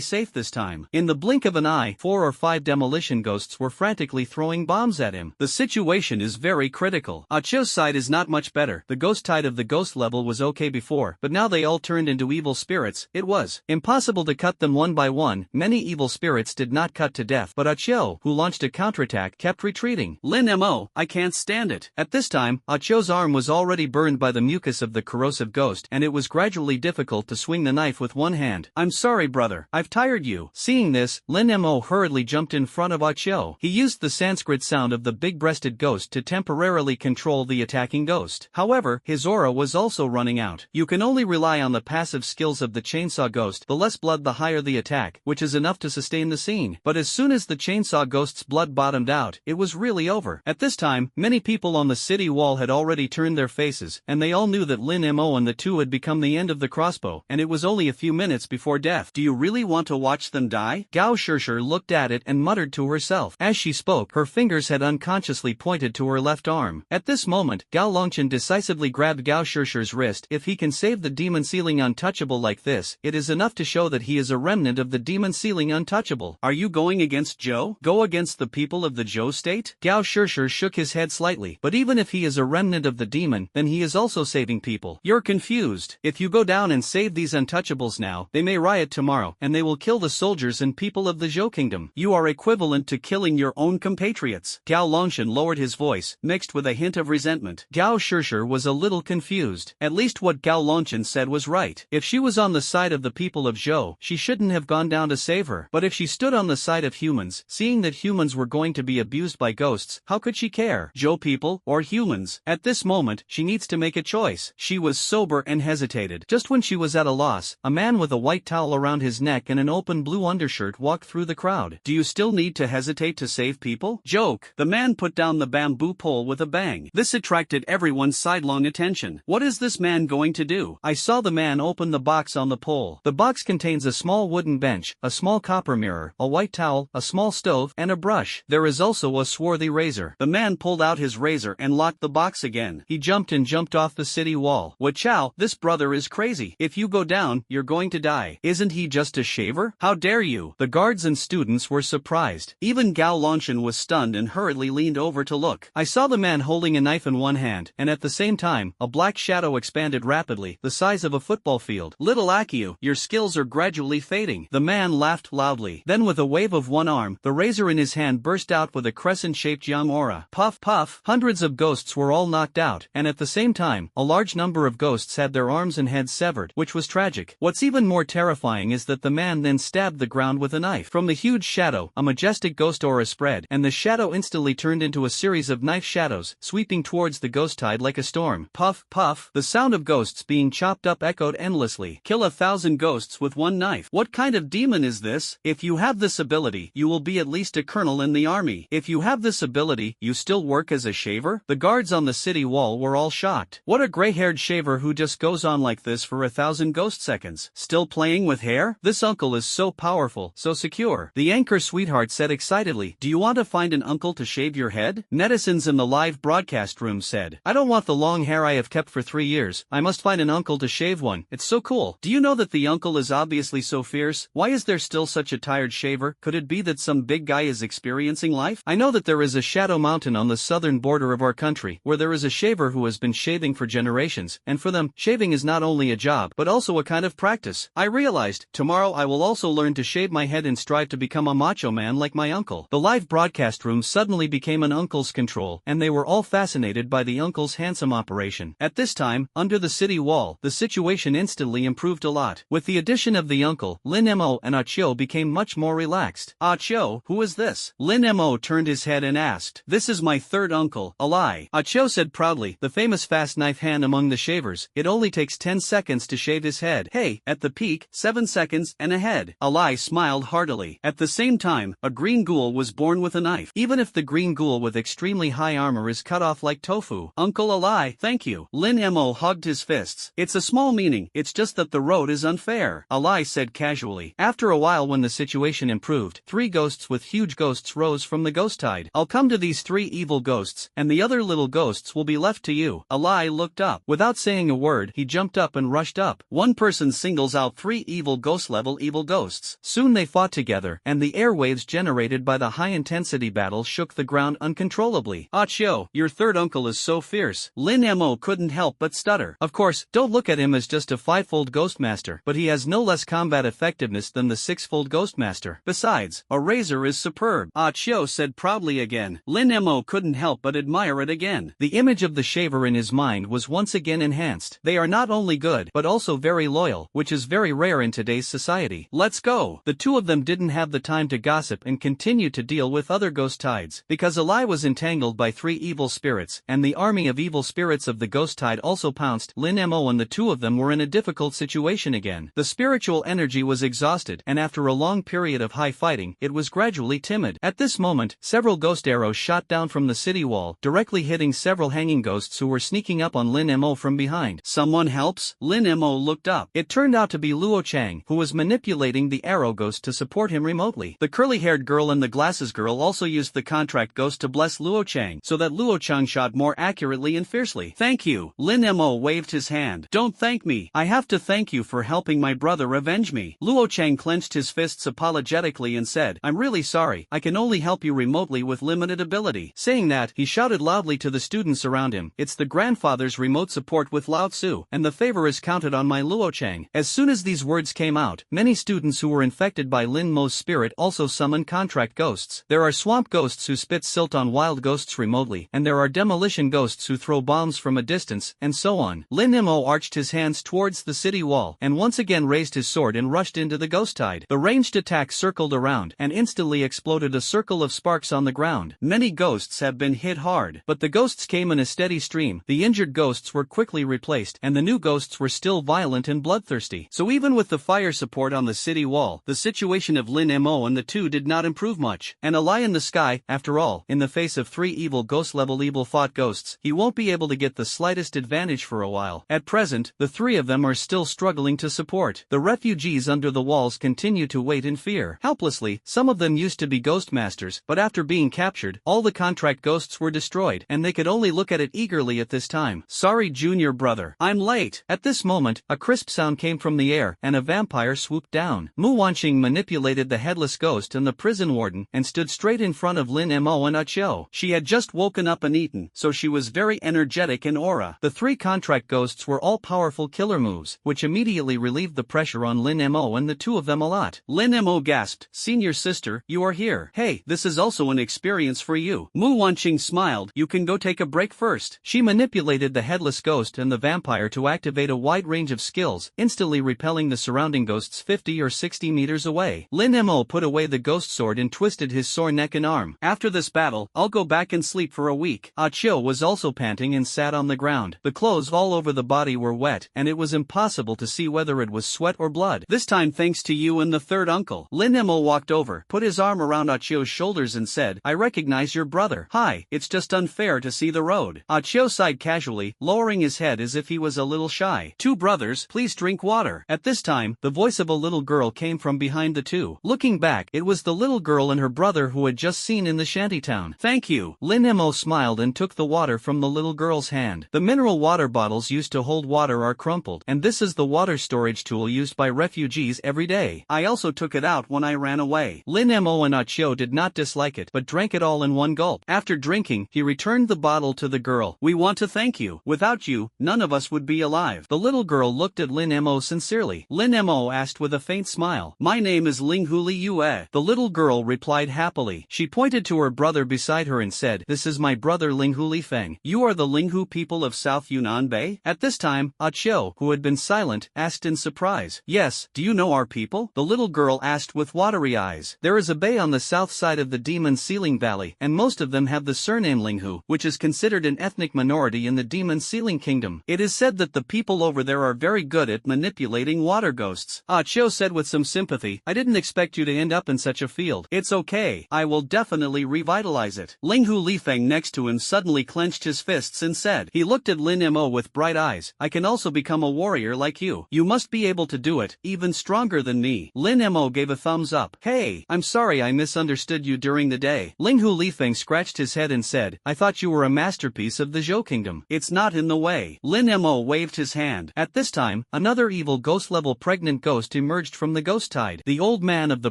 S1: safe this time. In the blink of an eye, 4 or 5 demolition ghosts were frantically throwing bombs at him. The situation is very critical. Achio's side is not much better. The ghost tide of the ghost level was okay before, but now they all turned into evil spirits. It was impossible to cut them one by one. Many evil spirits did not cut to death, but Achio, who launched a counterattack, kept retreating. Lin Mo, I can't stand it. At this time, Achio's arm was already burned by the mucus of the corrosive ghost, and it was gradually difficult to swing the knife with one hand. I'm sorry, brother. I've tired you. Seeing this, Lin Mo hurriedly jumped in front of Achio. He used the Sanskrit sound of the big-breasted ghost to temporarily control the attacking ghost. However, his aura was also running out. You can only rely on the passive skills of the chainsaw ghost. The less blood, the higher the attack, which is enough to sustain the scene. But as soon as the chainsaw ghost's blood bottomed out, it was really over. At this time, many people on the city wall had already turned their faces, and they all knew that Lin Mo and the two had become the end of the crossbow, and it was only a few minutes before death. Do you really want to watch them die? Gao Shishir looked at it and muttered to herself. As she spoke, her fingers had unconsciously pointed to her left arm. At this moment, Gao Longchen decisively grabbed Gao Shishir's wrist. If he can save the demon ceiling untouchable like this, it is enough to show that he is a remnant of the demon ceiling untouchable. Are you going against Zhou? Go against the people of the Zhou state? Gao Shishir shook his head slightly. But even if he is a remnant of the demon, then he is also saving people. You're confused. If you go down and save these untouchables now, they may riot tomorrow, and they will kill the soldiers and people of the Zhou kingdom. You are equivalent to killing your own compatriots. Gao Longchen lowered his voice, mixed with a hint of resentment. Gao Shishir was a little confused. At least what Gao Longchen said was right. If she was on the side of the people of Zhou, she shouldn't have gone down to save her. But if she stood on the side of humans, seeing that humans were going to be abused by ghosts, how could she care? Zhou people, or humans? At this moment, she needs to make a choice. She was sober and hesitated. Just when she was at a loss, a man with a white towel around his neck and an open blue undershirt walked through the crowd. Do you still need to hesitate to save people? Joke. The man put down the bamboo pole with a bang. This attracted everyone's sidelong attention. What is this man going to do? I saw the man open the box on the pole. The box contains a small wooden bench, a small copper mirror, a white towel, a small stove, and a brush. There is also a swarthy razor. The man pulled out his razor and locked the box again. He jumped off the city wall. Wachow, this brother is crazy. If you go down, you're going to die. Isn't he just a shaver? How dare you? The guards and students were surprised. Even Gao Longchen was stunned and hurriedly leaned over to look. I saw the man holding a knife in one hand, and at the same time, a black shadow expanded rapidly, the size of a football field. Little Akio, your skills are gradually fading. The man laughed loudly. Then with a wave of one arm, the razor in his hand burst out with a crescent-shaped yang aura. Puff puff, hundreds of ghosts were all knocked out, and at the same time, a large number of ghosts had their arms and heads severed, which was tragic. What's even more terrifying is that the man then stabbed the ground with a knife. From the huge shadow, a majestic ghost aura spread, and the shadow instantly turned into a series of knife shadows, sweeping towards the ghost tide like a storm. Puff, puff, the sound of ghosts being chopped up echoed endlessly. Kill 1,000 ghosts with one knife. What kind of demon is this? If you have this ability, you will be at least a colonel in the army. If you have this ability, you still work as a shaver? The guards on the city wall were all shocked. What a gray-haired shaver who just goes on like this for 1,000 ghost seconds. Still playing with hair? This uncle is so powerful, so secure. The anchor Sweetheart said excitedly. Do you want to find an uncle to shave your head? Netizens in the live broadcast room said. I don't want the long hair I have kept for 3 years. I must find an uncle to shave one. It's so cool. Do you know that the uncle is obviously so fierce? Why is there still such a tired shaver? Could it be that some big guy is experiencing life? life? I know that there is a shadow mountain on the southern border of our country where there is a shaver who has been shaving for generations, and for them, shaving is not only a job but also a kind of practice. I realized, tomorrow I will also learn to shave my head and strive to become a macho man like my uncle. The live broadcast room suddenly became an uncle's control, and they were all fascinated by the uncle's handsome operation. At this time, under the city wall, the situation instantly improved a lot. With the addition of the uncle, Lin Mo and Ah Chio became much more relaxed. Ah Chio, who is this? Lin Mo turned his head and asked. This is my third uncle, Ali. Ah Chio said proudly, the famous fast knife hand among the shavers. It only takes 10 seconds to shave his head. Hey, at the peak, 7 seconds and ahead. Ali smiled heartily. At the same time, a green ghoul was born with a knife. Even if the green ghoul with extremely high armor is cut off like tofu. Uncle Ali, thank you. Lin Mo hugged his fists. It's a small meaning, it's just that the road is unfair, Ali said casually. After a while, when the situation improved, 3 ghosts with huge ghosts rose from the ghost tide. I'll come to these 3 evil ghosts, and the other little ghosts will be left to you. Ali looked up. Without saying a word, he jumped up and rushed up. One person singles out 3 evil ghost-level evil ghosts. Soon they fought together, and the airwaves generated by the high-intensity battle shook the ground uncontrollably. Ah Chio, your third uncle is so fierce. Lin Mo couldn't help but stutter. Of course, don't look at him as just a 5-fold Ghostmaster, but he has no less combat effectiveness than the 6-fold Ghostmaster. Besides, a razor is superb. Ah Chio said proudly again. Lin Mo couldn't help but admire it again. The image of the shaver in his mind was once again enhanced. They are not only good, but also very loyal, which is very rare in today's society. Let's go. The two of them didn't have the time to gossip and continued to deal with other ghost tides, because Ali was entangled by 3 evil spirits, and the army of evil spirits of the ghost tide also pounced. Lin Mo and the two of them were in a difficult situation again. The spiritual energy was exhausted, and after a long period of high fighting, it was gradually timid. At this moment, several ghost arrows shot down from the city wall, directly hitting several hanging ghosts who were sneaking up on Lin Mo from behind. Someone helps? Lin Mo looked up. It turned out to be Luo Chang, who was manipulating the arrow ghost to support him remotely. The curly-haired girl and the glasses girl also used the contract ghost to bless Luo Chang, so that Luo Chang shot more accurately and fiercely. Thank you. Lin Mo waved his hand. Don't thank me. I have to thank you for helping my brother avenge me. Luo Chang clenched his fists apologetically and said, I'm really sorry. I can only help you remotely with limited ability. Saying that, he shouted loudly to the students around him. It's the grandfather's remote support with Lao Tzu, and the favor is counted on my Luo Chang. As soon as these words came out, many students who were infected by Lin Mo's spirit also summoned contract ghosts. There are swamp ghosts who spit silt on wild ghosts remotely, and there are demolition ghosts who throw bombs from a distance, and so on. Lin Mo arched his hands towards the city wall, and once again raised his sword and rushed into the ghost tide. The ranged attack circled around, and instantly exploded a circle of sparks on the ground. Many ghosts have been hit hard, but the ghosts came in a steady stream. The injured ghosts were quickly replaced, and the new ghosts were still violent and bloodthirsty. So even with the fire support on the city wall, the situation of Lin Mo and the two did not improve much. And a lie in the sky, after all, in the face of 3 evil ghost-level evil-fought ghosts, he won't be able to get the slightest advantage for a while. At present, the 3 of them are still struggling to support. The refugees under the walls continue to wait in fear. Helplessly, some of them used to be ghost masters, but after being captured, all the contract ghosts were destroyed, and they could only look at it eagerly at this time. Sorry, junior brother. I'm late. At this moment, a crisp sound came from the air, and a vampire swooped down. Mu Wanqing manipulated the headless ghost and the prison warden, and stood straight in front of Lin Mo and Ah Chio. She had just woken up and eaten, so she was very energetic in aura. The 3 contract ghosts were all powerful killer moves, which immediately relieved the pressure on Lin Mo and the two of them a lot. Lin Mo gasped, Senior sister, you are here. Hey, this is also an experience for you. Mu Wanqing smiled. You can go take a break first. She manipulated the headless ghost and the vampire to activate a wide range of skills, instantly repelling the surrounding ghosts 50 or 60 meters away. Lin Mo put away the ghost sword and twisted his sore neck and arm. After this battle, I'll go back and sleep for a week. Ah Chio was also panting and sat on the ground. The clothes all over the body were wet, and it was impossible to see whether it was sweat or blood. This time thanks to you and the third uncle. Lin Mo walked over, put his arm around Ah Chio's shoulders and said, I recognize your brother. Hi, it's just unfair to see the road. Ah Chio sighed casually, lowering his head as if he was a little shy. 2 brothers, please drink water. At this time, the voice of a little girl came from behind the two. Looking back, it was the little girl and her brother who had just seen in the shantytown. Thank you. Lin Mo smiled and took the water from the little girl's hand. The mineral water bottles used to hold water are crumpled, and this is the water storage tool used by refugees every day. I also took it out when I ran away. Lin Mo and Ah Chio did not dislike like it but drank it all in one gulp. After drinking, he returned the bottle to the girl. "We want to thank you. Without you, none of us would be alive." The little girl looked at Lin Mo sincerely. Lin Mo asked with a faint smile, "My name is Ling Hu Li Yue." The little girl replied happily. She pointed to her brother beside her and said, "This is my brother Ling Hu Li Feng. You are the Ling Hu people of South Yunnan Bay?" At this time, Ah Chiu, who had been silent, asked in surprise. "Yes, do you know our people?" The little girl asked with watery eyes. "There is a bay on the south side of the Demon Ceiling Valley, and most of them have the surname Ling Hu, which is considered an ethnic minority in the Demon Ceiling Kingdom. It is said that the people over there are very good at manipulating water ghosts." Ah Chiu said with some sympathy, "I didn't expect you to end up in such a field. It's okay, I will definitely revitalize it." Ling Hu Li Feng next to him suddenly clenched his fists and said. He looked at Lin Mo with bright eyes. "I can also become a warrior like you. You must be able to do it, even stronger than me." Lin Mo gave a thumbs up. "Hey, I'm sorry I misunderstood you during the day." Ling Hu Li Feng scratched his head and said, "I thought you were a masterpiece of the Zhou Kingdom. It's not in the way." Lin Mo waved his hand. At this time, another evil ghost-level pregnant ghost emerged from the ghost tide. The old man of the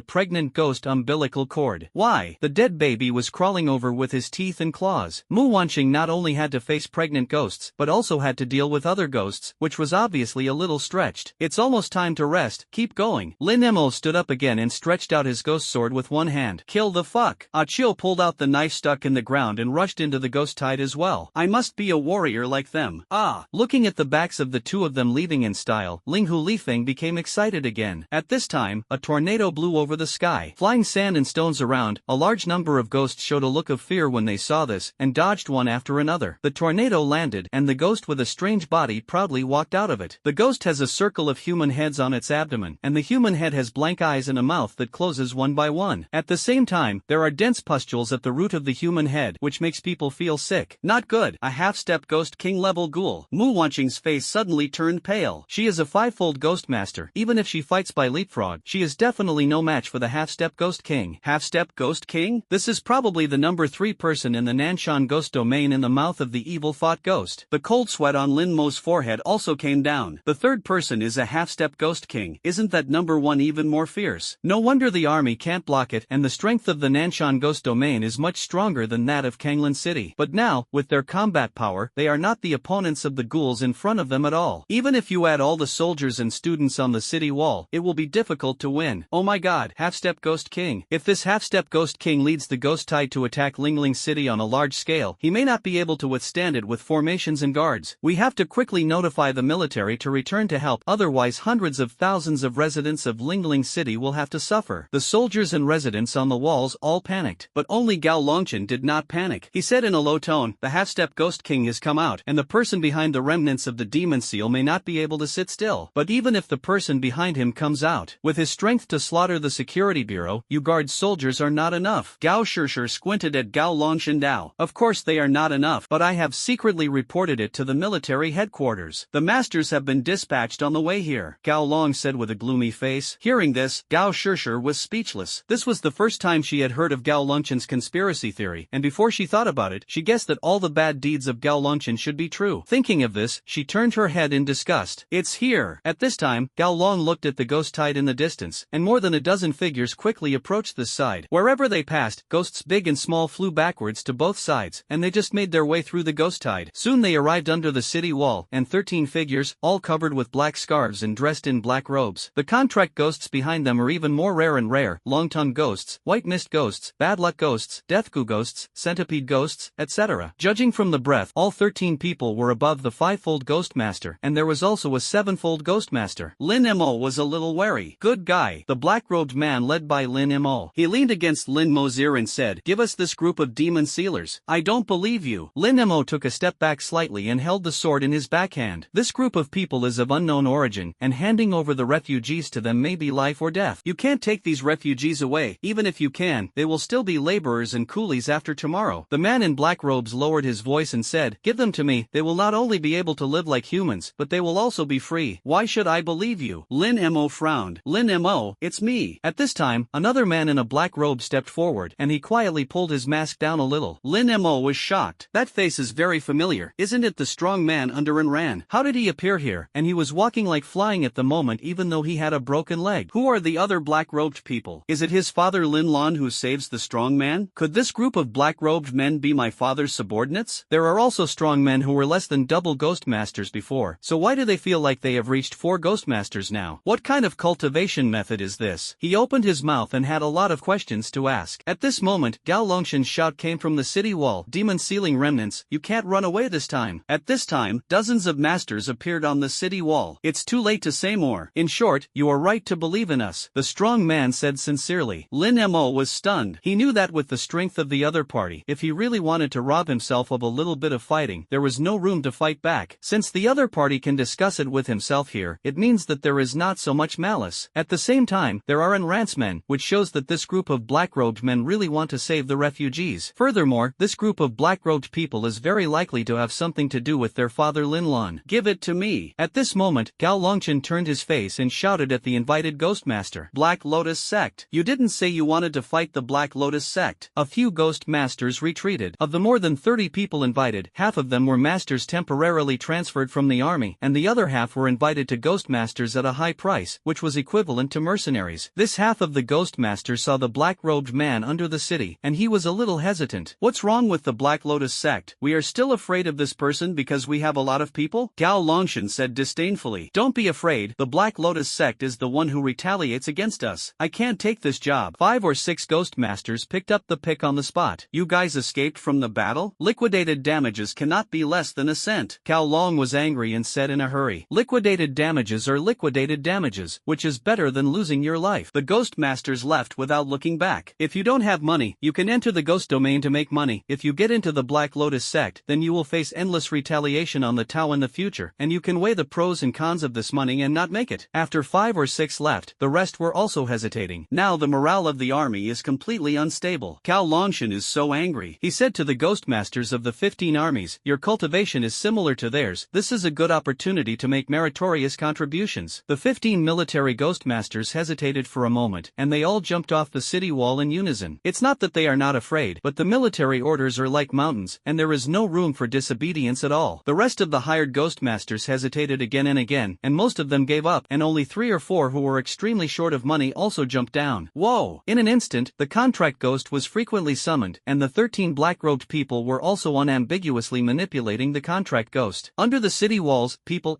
S1: pregnant ghost umbilical cord. Why? The dead baby was crawling over with his teeth and claws. Mu Wanqing not only had to face pregnant ghosts, but also had to deal with other ghosts, which was obviously a little stretched. "It's almost time to rest, keep going." Lin Mo stood up again and stretched out his ghost sword with one hand. "Kill the fuck." Ah Chiu pulled out the knife stuck in the ground and rushed into the ghost tide as well. "I must be a warrior like them." Looking at the backs of the two of them leaving in style, Ling Hu Li Feng became excited again. At this time, a tornado blew over the sky, flying sand and stones around. A large number of ghosts showed a look of fear when they saw this, and dodged one after another. The tornado landed, and the ghost with a strange body proudly walked out of it. The ghost has a circle of human heads on its abdomen, and the human head has blank eyes and a mouth that closes one by one. At the same time, there are dense pustules at the root of the human head, which makes people feel sick. Not good. A half-step ghost king level ghoul. Mu Wanqing's face suddenly turned pale. She is a five-fold ghost master. Even if she fights by leapfrog, she is definitely no match for the half-step ghost king. Half-step ghost king? This is probably the number 3 person in the Nanshan ghost domain in the mouth of the evil fought ghost. The cold sweat on Lin Mo's forehead also came down. The third person is a half-step ghost king. Isn't that number 1 even more fierce? No wonder the army can't block it, and the strength of the Nanshan ghost domain is much stronger than that of Kanglan City. But now, with their combat power, they are not the opponents of the ghouls in front of them at all. Even if you add all the soldiers and students on the city wall, it will be difficult to win. Oh my god, half-step ghost king. If this half-step ghost king leads the ghost tide to attack Lingling City on a large scale, he may not be able to withstand it with formations and guards. We have to quickly notify the military to return to help, otherwise hundreds of thousands of residents of Lingling City will have to suffer. The soldiers and residents on the walls all panicked, but only Gao Longchen did not panic. He said in a low tone, "The half-step ghost king has come out, and the person behind the remnants of the demon seal may not be able to sit still. But even if the person behind him comes out, with his strength to slaughter the security bureau, you guard soldiers are not enough." Gao Shishir squinted at Gao Longchen Dao. "Of course they are not enough, but I have secretly reported it to the military headquarters. The masters have been dispatched on the way here," Gao Long said with a gloomy face. Hearing this, Gao Shishir was speechless. This was the first time she had heard of Gao Longchen's conspiracy theory, and before she thought about it, she guessed that all the bad deeds of Gao Longchen should be true. Thinking of this, she turned her head in disgust. "It's here." At this time, Gao Long looked at the ghost tide in the distance, and more than a dozen figures quickly approached this side. Wherever they passed, ghosts big and small flew backwards to both sides, and they just made their way through the ghost tide. Soon they arrived under the city wall, and 13 figures, all covered with black scarves and dressed in black robes. The contract ghosts behind them are even more rare and rare: long-tongued ghosts, white mist ghosts, bad luck ghosts, deathgoo ghosts, centipede ghosts, etc. Judging from the breath, all 13 people were above the 5-fold ghost master, and there was also a 7-fold ghost master. Lin Mo was a little wary. "Good guy." The black-robed man led by Lin Mo. He leaned against Lin Mo's ear and said, "Give us this group of demon sealers." "I don't believe you." Lin Mo took a step back slightly and held the sword in his backhand. "This group of people is of unknown origin, and handing over the refugees to them may be life or death. You can't take these refugees away. Even if you can, they will still be laborers and coolies after tomorrow." The man in black robes lowered his voice and said, "Give them to me. They will not only be able to live like humans, but they will also be free." "Why should I believe you?" Lin Mo frowned. "Lin Mo, it's me." At this time, another man in a black robe stepped forward, and he quietly pulled his mask down a little. Lin Mo was shocked. "That face is very familiar. Isn't it the strong man under An Ran? How did he appear here?" And he was walking like flying at the moment even though he had a broken leg. "Who are the other black-robed people? Is it his father Lin Lan who saves towards the strong man? Could this group of black-robed men be my father's subordinates? There are also strong men who were less than double ghost masters before, so why do they feel like they have reached 4 ghost masters now? What kind of cultivation method is this? He opened his mouth and had a lot of questions to ask. At this moment, Gao Longshan's shout came from the city wall. Demon ceiling remnants, you can't run away this time. At this time, dozens of masters appeared on the city wall. It's too late to say more. In short, you are right to believe in us, the strong man said sincerely. Lin Mo was stunned. He knew that with the strength of the other party, if he really wanted to rob himself of a little bit of fighting, there was no room to fight back. Since the other party can discuss it with himself here, it means that there is not so much malice. At the same time, there are enrance men, which shows that this group of black-robed men really want to save the refugees. Furthermore, this group of black-robed people is very likely to have something to do with their father Lin Lan. Give it to me. At this moment, Gao Longshan turned his face and shouted at the invited ghost master. Black Lotus Sect. You didn't say you wanted to fight the Black Lotus Sect. A few ghost masters retreated. Of the more than 30 people invited, half of them were masters temporarily transferred from the army, and the other half were invited to ghost masters at a high price, which was equivalent to mercenaries. This half of the ghost masters saw the black-robed man under the city, and he was a little hesitant. What's wrong with the Black Lotus Sect? We are still afraid of this person because we have a lot of people? Gao Longshan said disdainfully. Don't be afraid, the Black Lotus Sect is the one who retaliates against us. I can't take this job. 5 or 6 ghost masters picked up the pick on the spot. You guys escaped from the battle? Liquidated damages cannot be less than a cent. Cao Long was angry and said in a hurry. Liquidated damages are liquidated damages, which is better than losing your life. The ghost masters left without looking back. If you don't have money, you can enter the ghost domain to make money. If you get into the Black Lotus Sect, then you will face endless retaliation on the Tao in the future, and you can weigh the pros and cons of this money and not make it. After 5 or 6 left, the rest were also hesitating. Now the morale of the army is completely unstable. Cao Longshan is so angry. He said to the ghost masters of the 15 armies, your cultivation is similar to theirs. This is a good opportunity to make meritorious contributions. The 15 military ghost masters hesitated for a moment, and they all jumped off the city wall in unison. It's not that they are not afraid, but the military orders are like mountains, and there is no room for disobedience at all. The rest of the hired ghost masters hesitated again and again, and most of them gave up, and only 3 or 4 who were extremely short of money also jumped down. Whoa! In an instant, the contract ghost was frequently summoned, and the 13 black-robed people were also unambiguously manipulating the contract ghost. Under the city walls, people,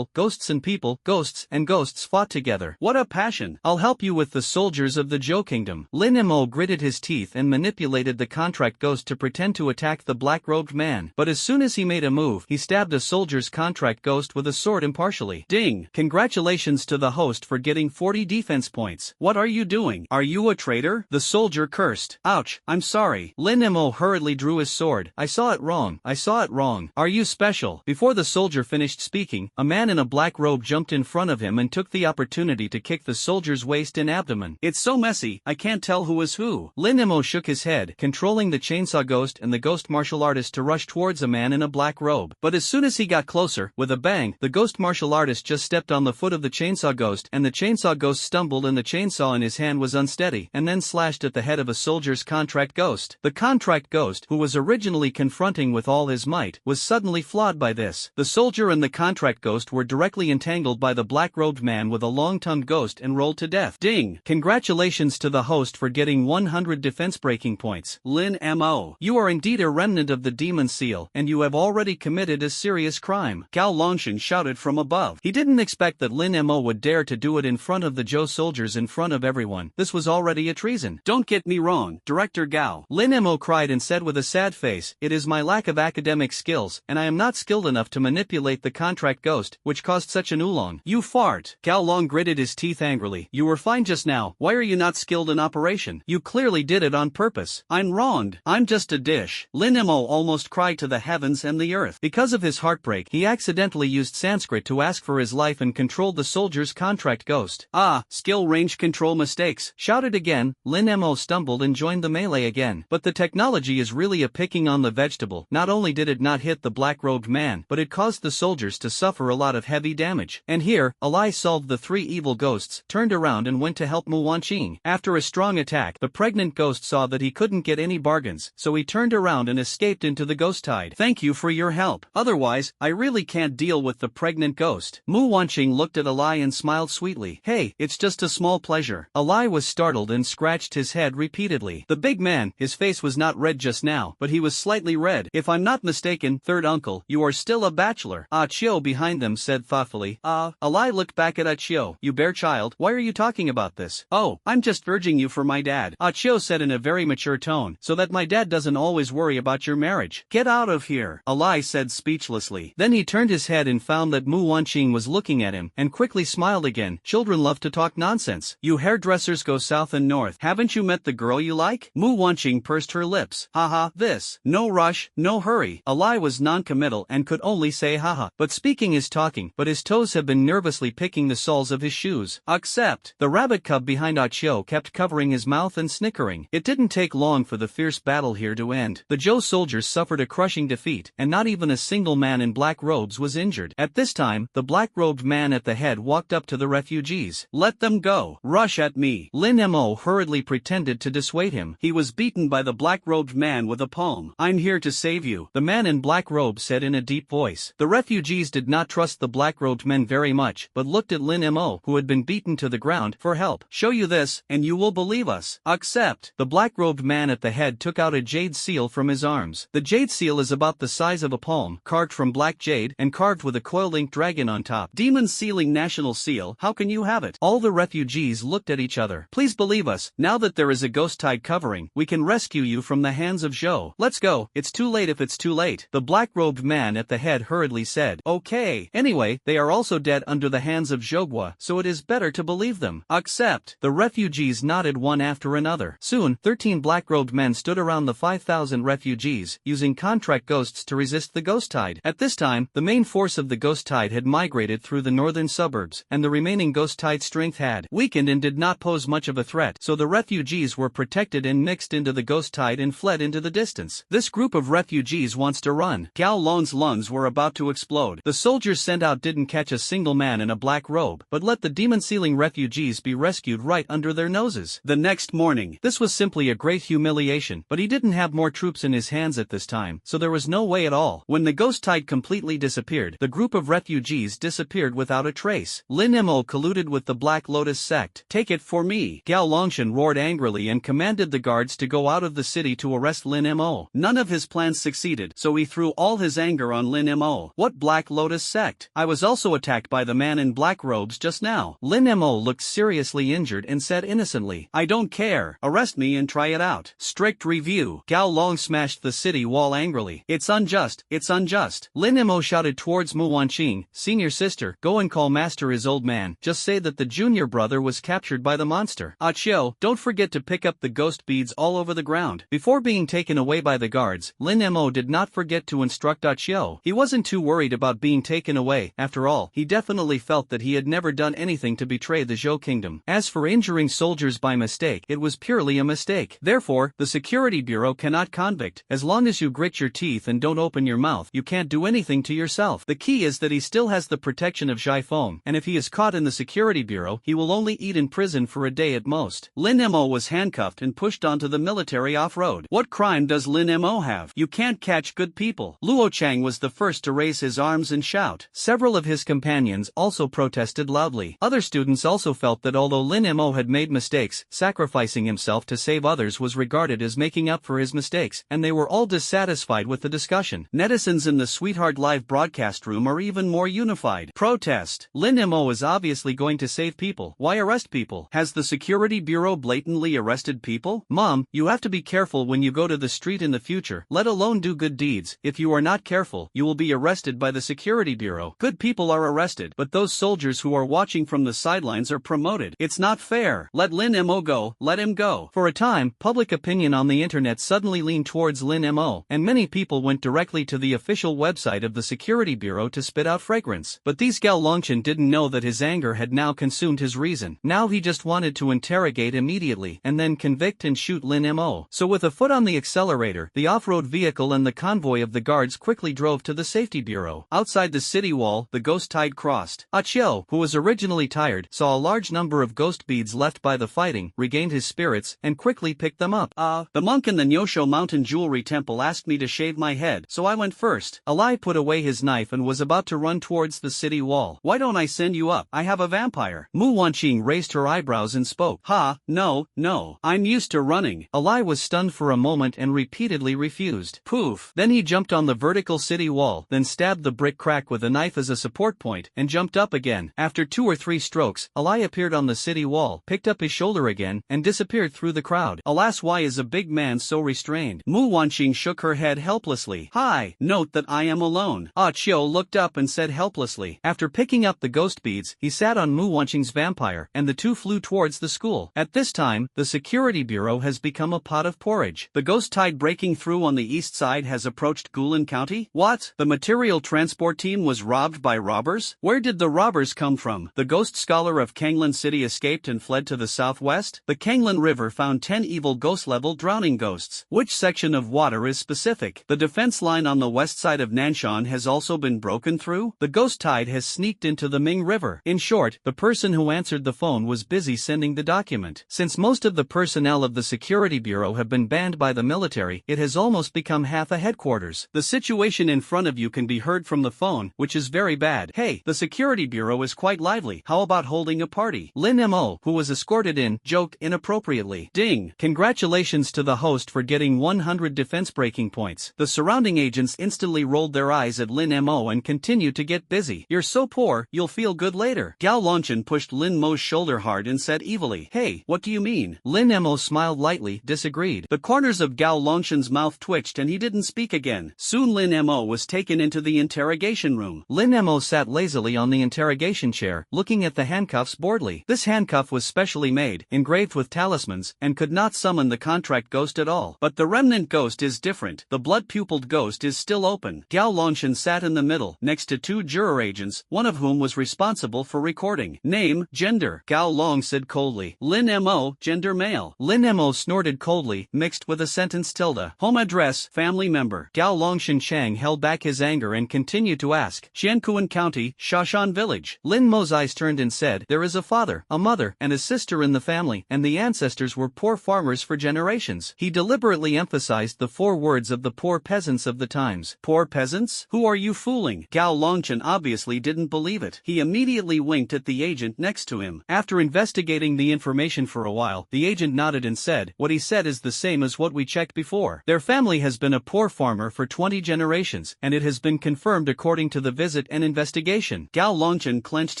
S1: ghosts and people, ghosts and ghosts fought together. What a passion! I'll help you with the soldiers of the Zhou Kingdom. Lin Mo gritted his teeth and manipulated the contract ghost to pretend to attack the black-robed man, but as soon as he made a move, he stabbed a soldier's contract ghost with a sword impartially. Ding! Congratulations to the host for getting 40 defense points. What are you doing? Are you a traitor? The soldier cursed. Ouch, I'm sorry. Lin Mo hurriedly drew his sword. I saw it wrong. Are you special? Before the soldier finished speaking, a man in a black robe jumped in front of him and took the opportunity to kick the soldier's waist and abdomen. It's so messy, I can't tell who is who. Lin Mo shook his head, controlling the chainsaw ghost and the ghost martial artist to rush towards a man in a black robe. But as soon as he got closer, with a bang, the ghost martial artist just stepped on the foot of the chainsaw ghost, and the chainsaw ghost stumbled and the chainsaw in his hand was unsteady, and then slashed at the head of a soldier's contract ghost. The contract ghost, who was originally confronting with all his might, was suddenly flawed by this. The soldier and the contract ghost were directly entangled by the black-robed man with a long-tongued ghost and rolled to death. Ding! Congratulations to the host for getting 100 defense breaking points. Lin Mo. You are indeed a remnant of the demon seal, and you have already committed a serious crime. Gao Longshan shouted from above. He didn't expect that Lin Mo would dare to do it in front of the Zhou soldiers in front of everyone. This was already a treason. Don't get me wrong, Director Gao. Lin Mo cried and said with a sad face, it is my lack of academic skills, and I am not skilled enough to manipulate the contract ghost, which caused such an oolong. You fart. Gao Long gritted his teeth angrily. You were fine just now. Why are you not skilled in operation? You clearly did it on purpose. I'm wronged. I'm just a dish. Lin Mo almost cried to the heavens and the earth. Because of his heartbreak, he accidentally used Sanskrit to ask for his life and controlled the soldier's contract ghost. Ah, skill range control mistakes. Shouted again, Lin Mo stumbled and joined the melee again. But the technology is really a picking on the vegetable. Not only did it not hit the black-robed man, but it caused the soldiers to suffer a lot of heavy damage. And here, Alai solved the 3 evil ghosts, turned around and went to help Mu Wanqing. After a strong attack, the pregnant ghost saw that he couldn't get any bargains, so he turned around and escaped into the ghost tide. Thank you for your help. Otherwise, I really can't deal with the pregnant ghost. Mu Wanqing looked at Alai and smiled sweetly. Hey, it's just a small pleasure. Alai was startled and scratched his head head repeatedly. The big man, his face was not red just now, but he was slightly red. If I'm not mistaken, third uncle, you are still a bachelor. Achio behind them said thoughtfully. Ali looked back at Achio. You bare child, why are you talking about this? Oh, I'm just urging you for my dad. Achio said in a very mature tone, so that my dad doesn't always worry about your marriage. Get out of here, Ali said speechlessly. Then he turned his head and found that Mu Wanqing was looking at him, and quickly smiled again. Children love to talk nonsense. You hairdressers go south and north. Haven't you met the girl you like? Mu Wanqing pursed her lips. Haha, this. No rush, no hurry. Ali was non-committal and could only say haha. But speaking is talking, but his toes have been nervously picking the soles of his shoes. Accept. The rabbit cub behind Achio kept covering his mouth and snickering. It didn't take long for the fierce battle here to end. The Zhou soldiers suffered a crushing defeat, and not even a single man in black robes was injured. At this time, the black-robed man at the head walked up to the refugees. Let them go. Rush at me. Lin Mo hurriedly pretended to dissuade him. He was beaten by the black-robed man with a palm. I'm here to save you, the man in black robe said in a deep voice. The refugees did not trust the black-robed men very much, but looked at Lin Mo, who had been beaten to the ground, for help. Show you this, and you will believe us. Accept. The black-robed man at the head took out a jade seal from his arms. The jade seal is about the size of a palm, carved from black jade, and carved with a coil-linked dragon on top. Demon sealing national seal, how can you have it? All the refugees looked at each other. Please believe us, now that there is a ghost tide covering, we can rescue you from the hands of Zhou. Let's go, it's too late if it's too late. The black-robed man at the head hurriedly said. Okay. Anyway, they are also dead under the hands of Zhogua, so it is better to believe them. Accept. The refugees nodded one after another. Soon, 13 black-robed men stood around the 5,000 refugees, using contract ghosts to resist the ghost tide. At this time, the main force of the ghost tide had migrated through the northern suburbs, and the remaining ghost tide strength had weakened and did not pose much of a threat, so the refugees were protected and mixed into the ghost tide and fled into the distance. This group of refugees wants to run. Gao Lon's lungs were about to explode. The soldiers sent out didn't catch a single man in a black robe, but let the demon-sealing refugees be rescued right under their noses. The next morning, this was simply a great humiliation, but he didn't have more troops in his hands at this time, so there was no way at all. When the ghost tide completely disappeared, the group of refugees disappeared without a trace. Lin Mo colluded with the Black Lotus sect. Take it for me. Gao Longshan roared angrily and commanded the guards to go out of the city to arrest Lin Mo. None of his plans succeeded, so he threw all his anger on Lin Mo. What Black Lotus sect? I was also attacked by the man in black robes just now. Lin Mo looked seriously injured and said innocently, I don't care. Arrest me and try it out. Strict review. Gao Long smashed the city wall angrily. It's unjust. It's unjust. Lin Mo shouted towards Mu Wanqing, senior sister, go and call master his old man. Just say that the junior brother was captured by the monster. Achio, don't forget to pick up the ghost beads all over the ground. Before being taken away by the guards, Lin Mo did not forget to instruct Achio. He wasn't too worried about being taken away. After all, he definitely felt that he had never done anything to betray the Zhou kingdom. As for injuring soldiers by mistake, it was purely a mistake. Therefore, the security bureau cannot convict. As long as you grit your teeth and don't open your mouth, you can't do anything to yourself. The key is that he still has the protection of Zhai Feng, and if he is caught in the security bureau, he will only eat in prison for a day at most. Lin Mo was handcuffed and pushed onto the military off-road. What crime does Lin Mo have? You can't catch good people. Luo Chang was the first to raise his arms and shout. Several of his companions also protested loudly. Other students also felt that although Lin Mo had made mistakes, sacrificing himself to save others was regarded as making up for his mistakes, and they were all dissatisfied with the discussion. Netizens in the Sweetheart Live broadcast room are even more unified. Protest. Lin Mo is obviously going to save people. Why arrest people? Has the security bureau blatantly arrested people? Mom, you have to be careful when you go to the street in the future, let alone do good deeds. If you are not careful, you will be arrested by the security bureau. Good people are arrested, but those soldiers who are watching from the sidelines are promoted. It's not fair. Let Lin Mo go, let him go. For a time, public opinion on the internet suddenly leaned towards Lin Mo, and many people went directly to the official website of the security bureau to spit out fragrance. But these Gao Longshan didn't know that his anger had now consumed his reason. Now he just wanted to interrogate immediately, and then convict and shoot Lin Mo. So with a foot on the accelerator, the off-road vehicle and the convoy of the guards quickly drove to the safety bureau. Outside the city wall, the ghost tide crossed. Achio, who was originally tired, saw a large number of ghost beads left by the fighting, regained his spirits, and quickly picked them up. The monk in the Nyosho Mountain Jewelry Temple asked me to shave my head, so I went first. Ali put away his knife and was about to run towards the city wall. Why don't I send you up? I have a vampire. Mu Wanqing raised her eyebrows and spoke. Ha, no, no, I'm used to running. Ali was stunned for a moment and repeatedly refused. Poof. Then he jumped on the vertical city wall, then stabbed the brick crack with a knife as a support point, and jumped up again. After 2 or 3 strokes, Ali appeared on the city wall, picked up his shoulder again, and disappeared through the crowd. Alas, why is a big man so restrained? Mu Wanqing shook her head helplessly. Hi, note that I am alone. Ah Chiu looked up and said helplessly. After picking up the ghost beads, he sat on Mu Wanqing's vampire, and the two flew towards the school. At this time, the security bureau has become a pot of porridge. The ghost tide breaking through on the east side has approached Guilin County. What? The material transport team was robbed by robbers? Where did the robbers come from? The ghost scholar of Kanglin City escaped and fled to the southwest. The Kanglin River found 10 evil ghost-level drowning ghosts. Which section of water is specific? The defense line on the west side of Nanshan has also been broken through. The ghost tide has sneaked into the Ming River. In short, the person who answered the phone was busy sending the document. Since most of the personnel of the Security Bureau have been banned by the military, it has almost become half a headquarters. The situation in front of you can be heard from the phone, which is very bad. Hey, the Security Bureau is quite lively. How about holding a party? Lin Mo, who was escorted in, joked inappropriately. Ding! Congratulations to the host for getting 100 defense breaking points. The surrounding agents instantly rolled their eyes at Lin Mo and continued to get busy. You're so poor, you'll feel good later. Gao Longchen pushed Lin Mo's shoulder hard and said evilly, Hey, what do you mean? Lin Mo smiled lightly, disagreed. The corners of Gao Longchen's mouth twitched and he didn't speak again. Soon Lin Mo was taken into the interrogation room. Lin Mo sat lazily on the interrogation chair, looking at the handcuffs boredly. This handcuff was specially made, engraved with talismans, and could not summon the contract ghost at all. But the remnant ghost is different. The blood-pupiled ghost is still open. Gao Longchen sat in the middle, next to 2 juror agents, one of whom was responsible for recording. Name, gender. Gao Long said coldly. Lin Mo, gender male. Lin Mo snorted coldly, mixed with a sentence tilde. Home address, family member. Gao Longshan Chang held back his anger and continued to ask. Qiankuan County, Shashan Village. Lin Mo's eyes turned and said, There is a father, a mother, and a sister in the family, and the ancestors were poor farmers for generations. He deliberately emphasized the 4 words of the poor peasants of the times. Poor peasants? Who are you fooling? Gao Longchen obviously didn't believe it. He immediately winked at the agent next to him. After investigating the information for a while, the agent nodded and said, What he said is the same as what we checked before. Their family has been a poor farmer for 20 generations, and it has been confirmed according to the visit and investigation. Gao Longchen clenched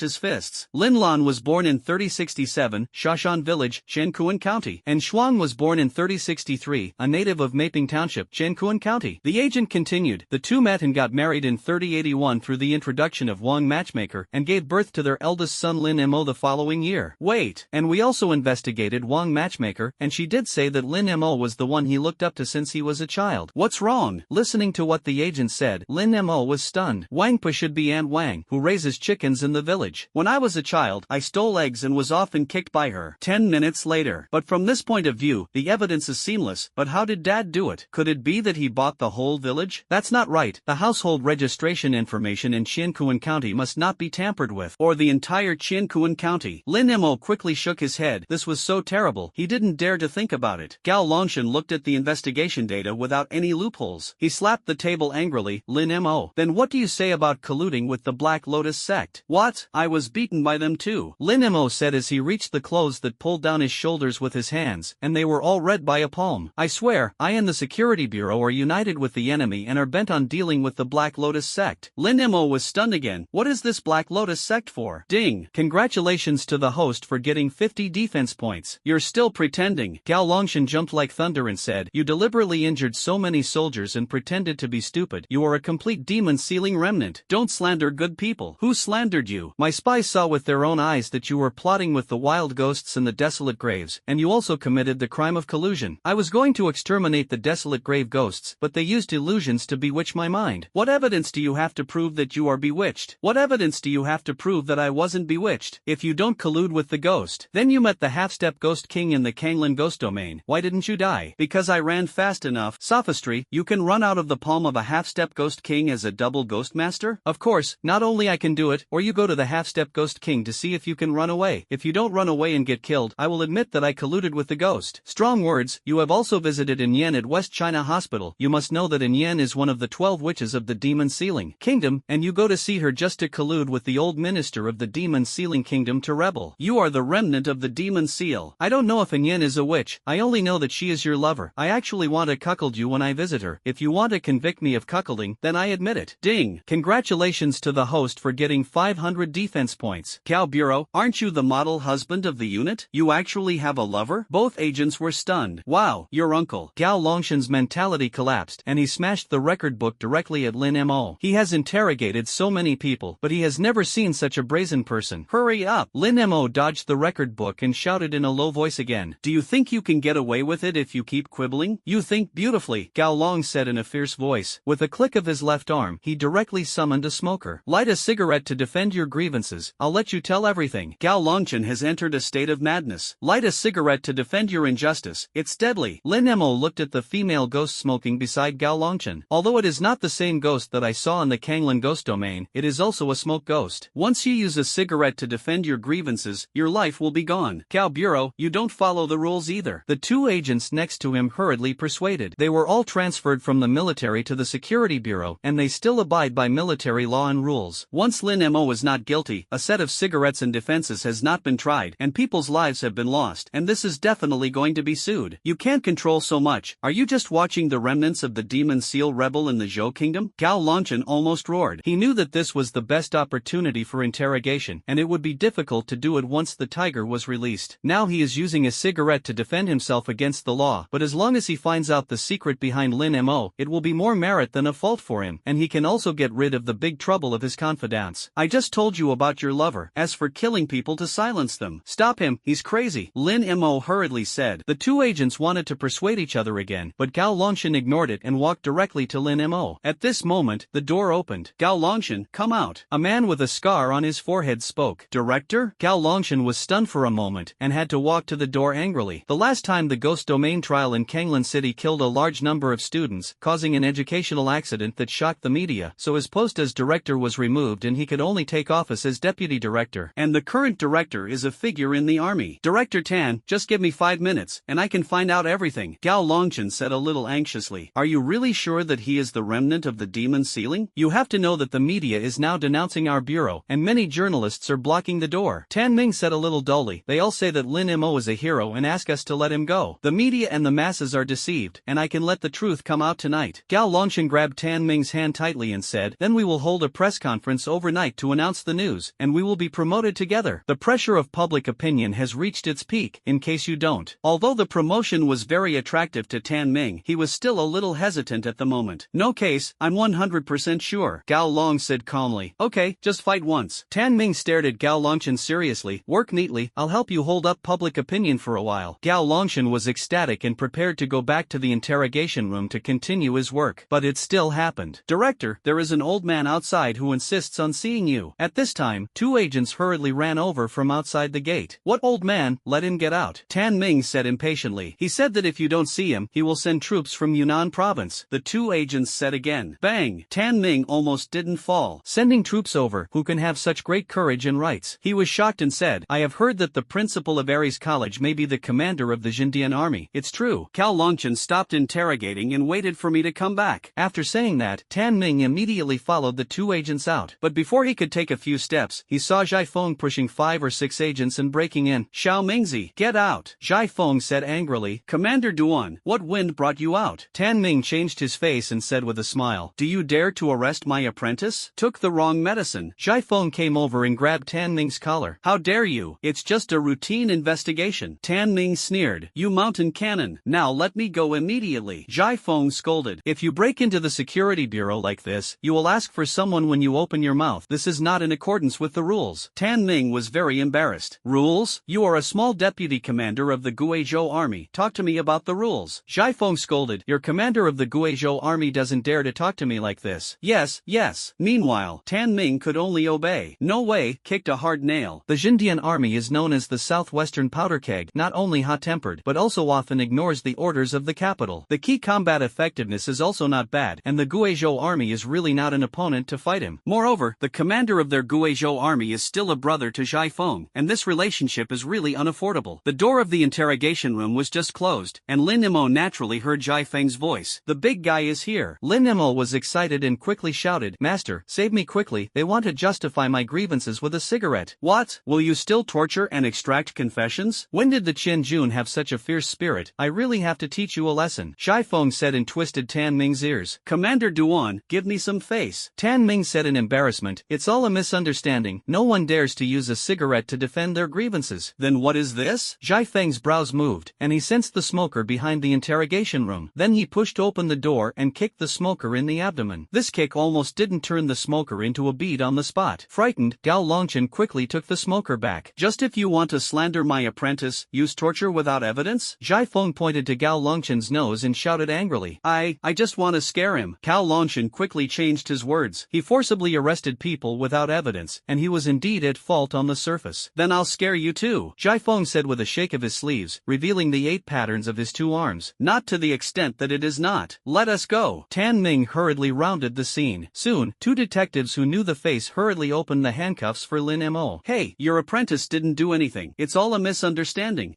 S1: his fists. Lin Lan was born in 3067, Shashan Village, Qiankuan County, and Shuang was born in 3063, a native of Maping Township, Qiankuan County. The agent continued. The two met and got married in 3081 through the introduction of Wang Matchmaker, and gave birth to their eldest son Lin Mo the following year. Wait, and we also investigated Wang Matchmaker, and she did say that Lin Mo was the one he looked up to since he was a child. What's wrong? Listening to what the agent said, Lin Mo was stunned. Wangpa should be Aunt Wang, who raises chickens in the village. When I was a child, I stole eggs and was often kicked by her. 10 minutes later. But from this point of view, the evidence is seamless. But how did Dad do it? Could it be that he bought the whole village? That's not right. The household registration information in Qiankuan County must not be tampered with, or the entire Qiankuan County. Lin Mo quickly shook his head. This was so terrible, he didn't dare to think about it. Gao Longshan looked at the investigation data without any loopholes. He slapped the table angrily. Lin Mo, then what do you say about colluding with the Black Lotus sect? What? I was beaten by them too. Lin Mo said as he reached the clothes that pulled down his shoulders with his hands, and they were all red by a palm. I swear, I and the Security Bureau are united with the enemy and are bent on dealing with the Black Lotus sect. Lin Mo was stunned again. What is this Black Lotus sect for? Ding! Congratulations to the host for getting 50 defense points. You're still pretending. Gao Longshan jumped like thunder and said, You deliberately injured so many soldiers and pretended to be stupid. You are a complete demon-sealing remnant. Don't slander good people. Who slandered you? My spies saw with their own eyes that you were plotting with the wild ghosts in the desolate graves, and you also committed the crime of collusion. I was going to exterminate the desolate grave ghosts, but they used illusions to bewitch my mind. What evidence do you have to prove that you are bewitched? What evidence do you have to prove that I wasn't bewitched? If you don't collude with the ghost, then you met the half-step ghost king in the Kanglin ghost domain. Why didn't you die? Because I ran fast enough. Sophistry, you can run out of the palm of a half-step ghost king as a double ghost master? Of course, not only I can do it, or you go to the half-step ghost king to see if you can run away. If you don't run away and get killed, I will admit that I colluded with the ghost. Strong words. You have also visited Inyen at West China Hospital. You must know that Inyen is one of the 12 witches of the Demon Sealing Kingdom, and you go to see her just to collude with the old minister of the Demon Sealing Kingdom to rebel. You are the remnant of the Demon Seal. I don't don't know if Yin is a witch, I only know that she is your lover. I actually want to cuckold you when I visit her. If you want to convict me of cuckolding, then I admit it. Ding! Congratulations to the host for getting 500 defense points. Cow Bureau, aren't you the model husband of the unit? You actually have a lover? Both agents were stunned. Wow, your uncle. Gao Longshan's mentality collapsed, and he smashed the record book directly at Lin Mo. He has interrogated so many people, but he has never seen such a brazen person. Hurry up! Lin Mo dodged the record book and shouted in a low voice again. Do you think you can get away with it if you keep quibbling? You think beautifully, Gao Long said in a fierce voice. With a click of his left arm, he directly summoned a smoker. Light a cigarette to defend your grievances. I'll let you tell everything. Gao Longshan has entered a state of madness. Light a cigarette to defend your injustice. It's deadly. Lin Mo looked at the female ghost smoking beside Gao Longshan. Although it is not the same ghost that I saw in the Kanglan ghost domain, it is also a smoke ghost. Once you use a cigarette to defend your grievances, your life will be gone. Cow Bureau, you don't follow the rules either. The two agents next to him hurriedly persuaded. They were all transferred from the military to the security bureau, and they still abide by military law and rules. Once Lin Mo is not guilty, a set of cigarettes and defenses has not been tried, and people's lives have been lost, and this is definitely going to be sued. You can't control so much. Are you just watching the remnants of the demon seal rebel in the Zhou kingdom? Gao Longshan almost roared. He knew that this was the best opportunity for interrogation, and it would be difficult to do it once the tiger was released. Now he is using a cigarette to defend himself against the law, but as long as he finds out the secret behind Lin Mo, it will be more merit than a fault for him, and he can also get rid of the big trouble of his confidants. I just told you about your lover. As for killing people to silence them, stop him, he's crazy, Lin Mo hurriedly said. The two agents wanted to persuade each other again, but Gao Longshan ignored it and walked directly to Lin Mo. At this moment, the door opened. Gao Longshan, come out. A man with a scar on his forehead spoke. Director? Gao Longshan was stunned for a moment and had to walk to the door angrily. The last time the ghost domain trial in Kanglan City killed a large number of students, causing an educational accident that shocked the media, so his post as director was removed and he could only take office as deputy director. And the current director is a figure in the army. Director Tan, just give me 5 minutes, and I can find out everything. Gao Longshan said a little anxiously. Are you really sure that he is the remnant of the demon sealing? You have to know that the media is now denouncing our bureau, and many journalists are blocking the door. Tan Ming said a little dully. They all say that Lin Mo is a hero and ask us to let him go. The media and the masses are deceived, and I can let the truth come out tonight. Gao Longshan grabbed Tan Ming's hand tightly and said, then we will hold a press conference overnight to announce the news, and we will be promoted together. The pressure of public opinion has reached its peak, in case you don't. Although the promotion was very attractive to Tan Ming, he was still a little hesitant at the moment. No case, I'm 100% sure, Gao Long said calmly. Okay, just fight once. Tan Ming stared at Gao Longshan seriously. Work neatly, I'll help you hold up public opinion for a while. Gao Longshan was ecstatic and prepared to go back to the interrogation room to continue his work. But it still happened. Director, there is an old man outside who insists on seeing you. At this time, two agents hurriedly ran over from outside the gate. What old man? Let him get out, Tan Ming said impatiently. He said that if you don't see him, he will send troops from Yunnan province. The two agents said again. Bang! Tan Ming almost didn't fall. Sending troops over, who can have such great courage and rights? He was shocked and said, I have heard that the principal of Aries College may be the commander of the Jindian army. It's true. Gao Longshan stopped interrogating and waited for me to come back. After saying that, Tan Ming immediately followed the two agents out. But before he could take a few steps, he saw Zhai Feng pushing 5 or 6 agents and breaking in. Xiao Mingzi, get out! Zhai Feng said angrily. Commander Duan, what wind brought you out? Tan Ming changed his face and said with a smile. Do you dare to arrest my apprentice? Took the wrong medicine. Zhai Feng came over and grabbed Tan Ming's collar. How dare you? It's just a routine investigation. Tan Ming sneered. You mountain cannon. Now let me go immediately. Zhai Feng scolded. If you break into the security bureau like this, you will ask for someone when you open your mouth. This is not in accordance with the rules. Tan Ming was very embarrassed. Rules? You are a small deputy commander of the Guizhou army. Talk to me about the rules. Zhai Feng scolded. Your commander of the Guizhou army doesn't dare to talk to me like this. Yes, yes. Meanwhile, Tan Ming could only obey. No way, kicked a hard nail. The Jindian army is known as the southwestern powder keg, not only hot-tempered, but also often ignores the orders of the capital. The key combat effectiveness is also not bad, and the Guizhou army is really not an opponent to fight him. Moreover, the commander of their Guizhou army is still a brother to Zhai Feng, and this relationship is really unaffordable. The door of the interrogation room was just closed, and Lin Mo naturally heard Zhai Feng's voice. The big guy is here. Lin Mo was excited and quickly shouted, Master, save me quickly, they want to justify my grievances with a cigarette. What? Will you still torture and extract confessions? When did the Qin Jun have such a fierce spirit? I really have to teach you a lesson, Zhai Feng said and twisted Tan Ming's ears. Commander Duan, give me some face. Tan Ming said in embarrassment, it's all a misunderstanding, no one dares to use a cigarette to defend their grievances. Then what is this? Zhai Feng's brows moved, and he sensed the smoker behind the interrogation room. Then he pushed open the door and kicked the smoker in the abdomen. This kick almost didn't turn the smoker into a bead on the spot. Frightened, Gao Longchen quickly took the smoker back. Just if you want to slander my apprentice, use torture without evidence? Zhai Feng pointed to Gao Longchen's nose and shouted angrily. I just want to scare him. Gao Longchen quickly changed his words. He forcibly arrested people without evidence, and he was indeed at fault on the surface. Then I'll scare you too, Zhai Feng said with a shake of his sleeves, revealing the 8 patterns of his 2 arms. Not to the extent that it is not. Let us go. Tan Ming hurriedly rounded the scene. Soon, 2 detectives who knew the face hurriedly opened the handcuffs for Lin Mo. Hey, your apprentice didn't do anything. It's all a misunderstanding.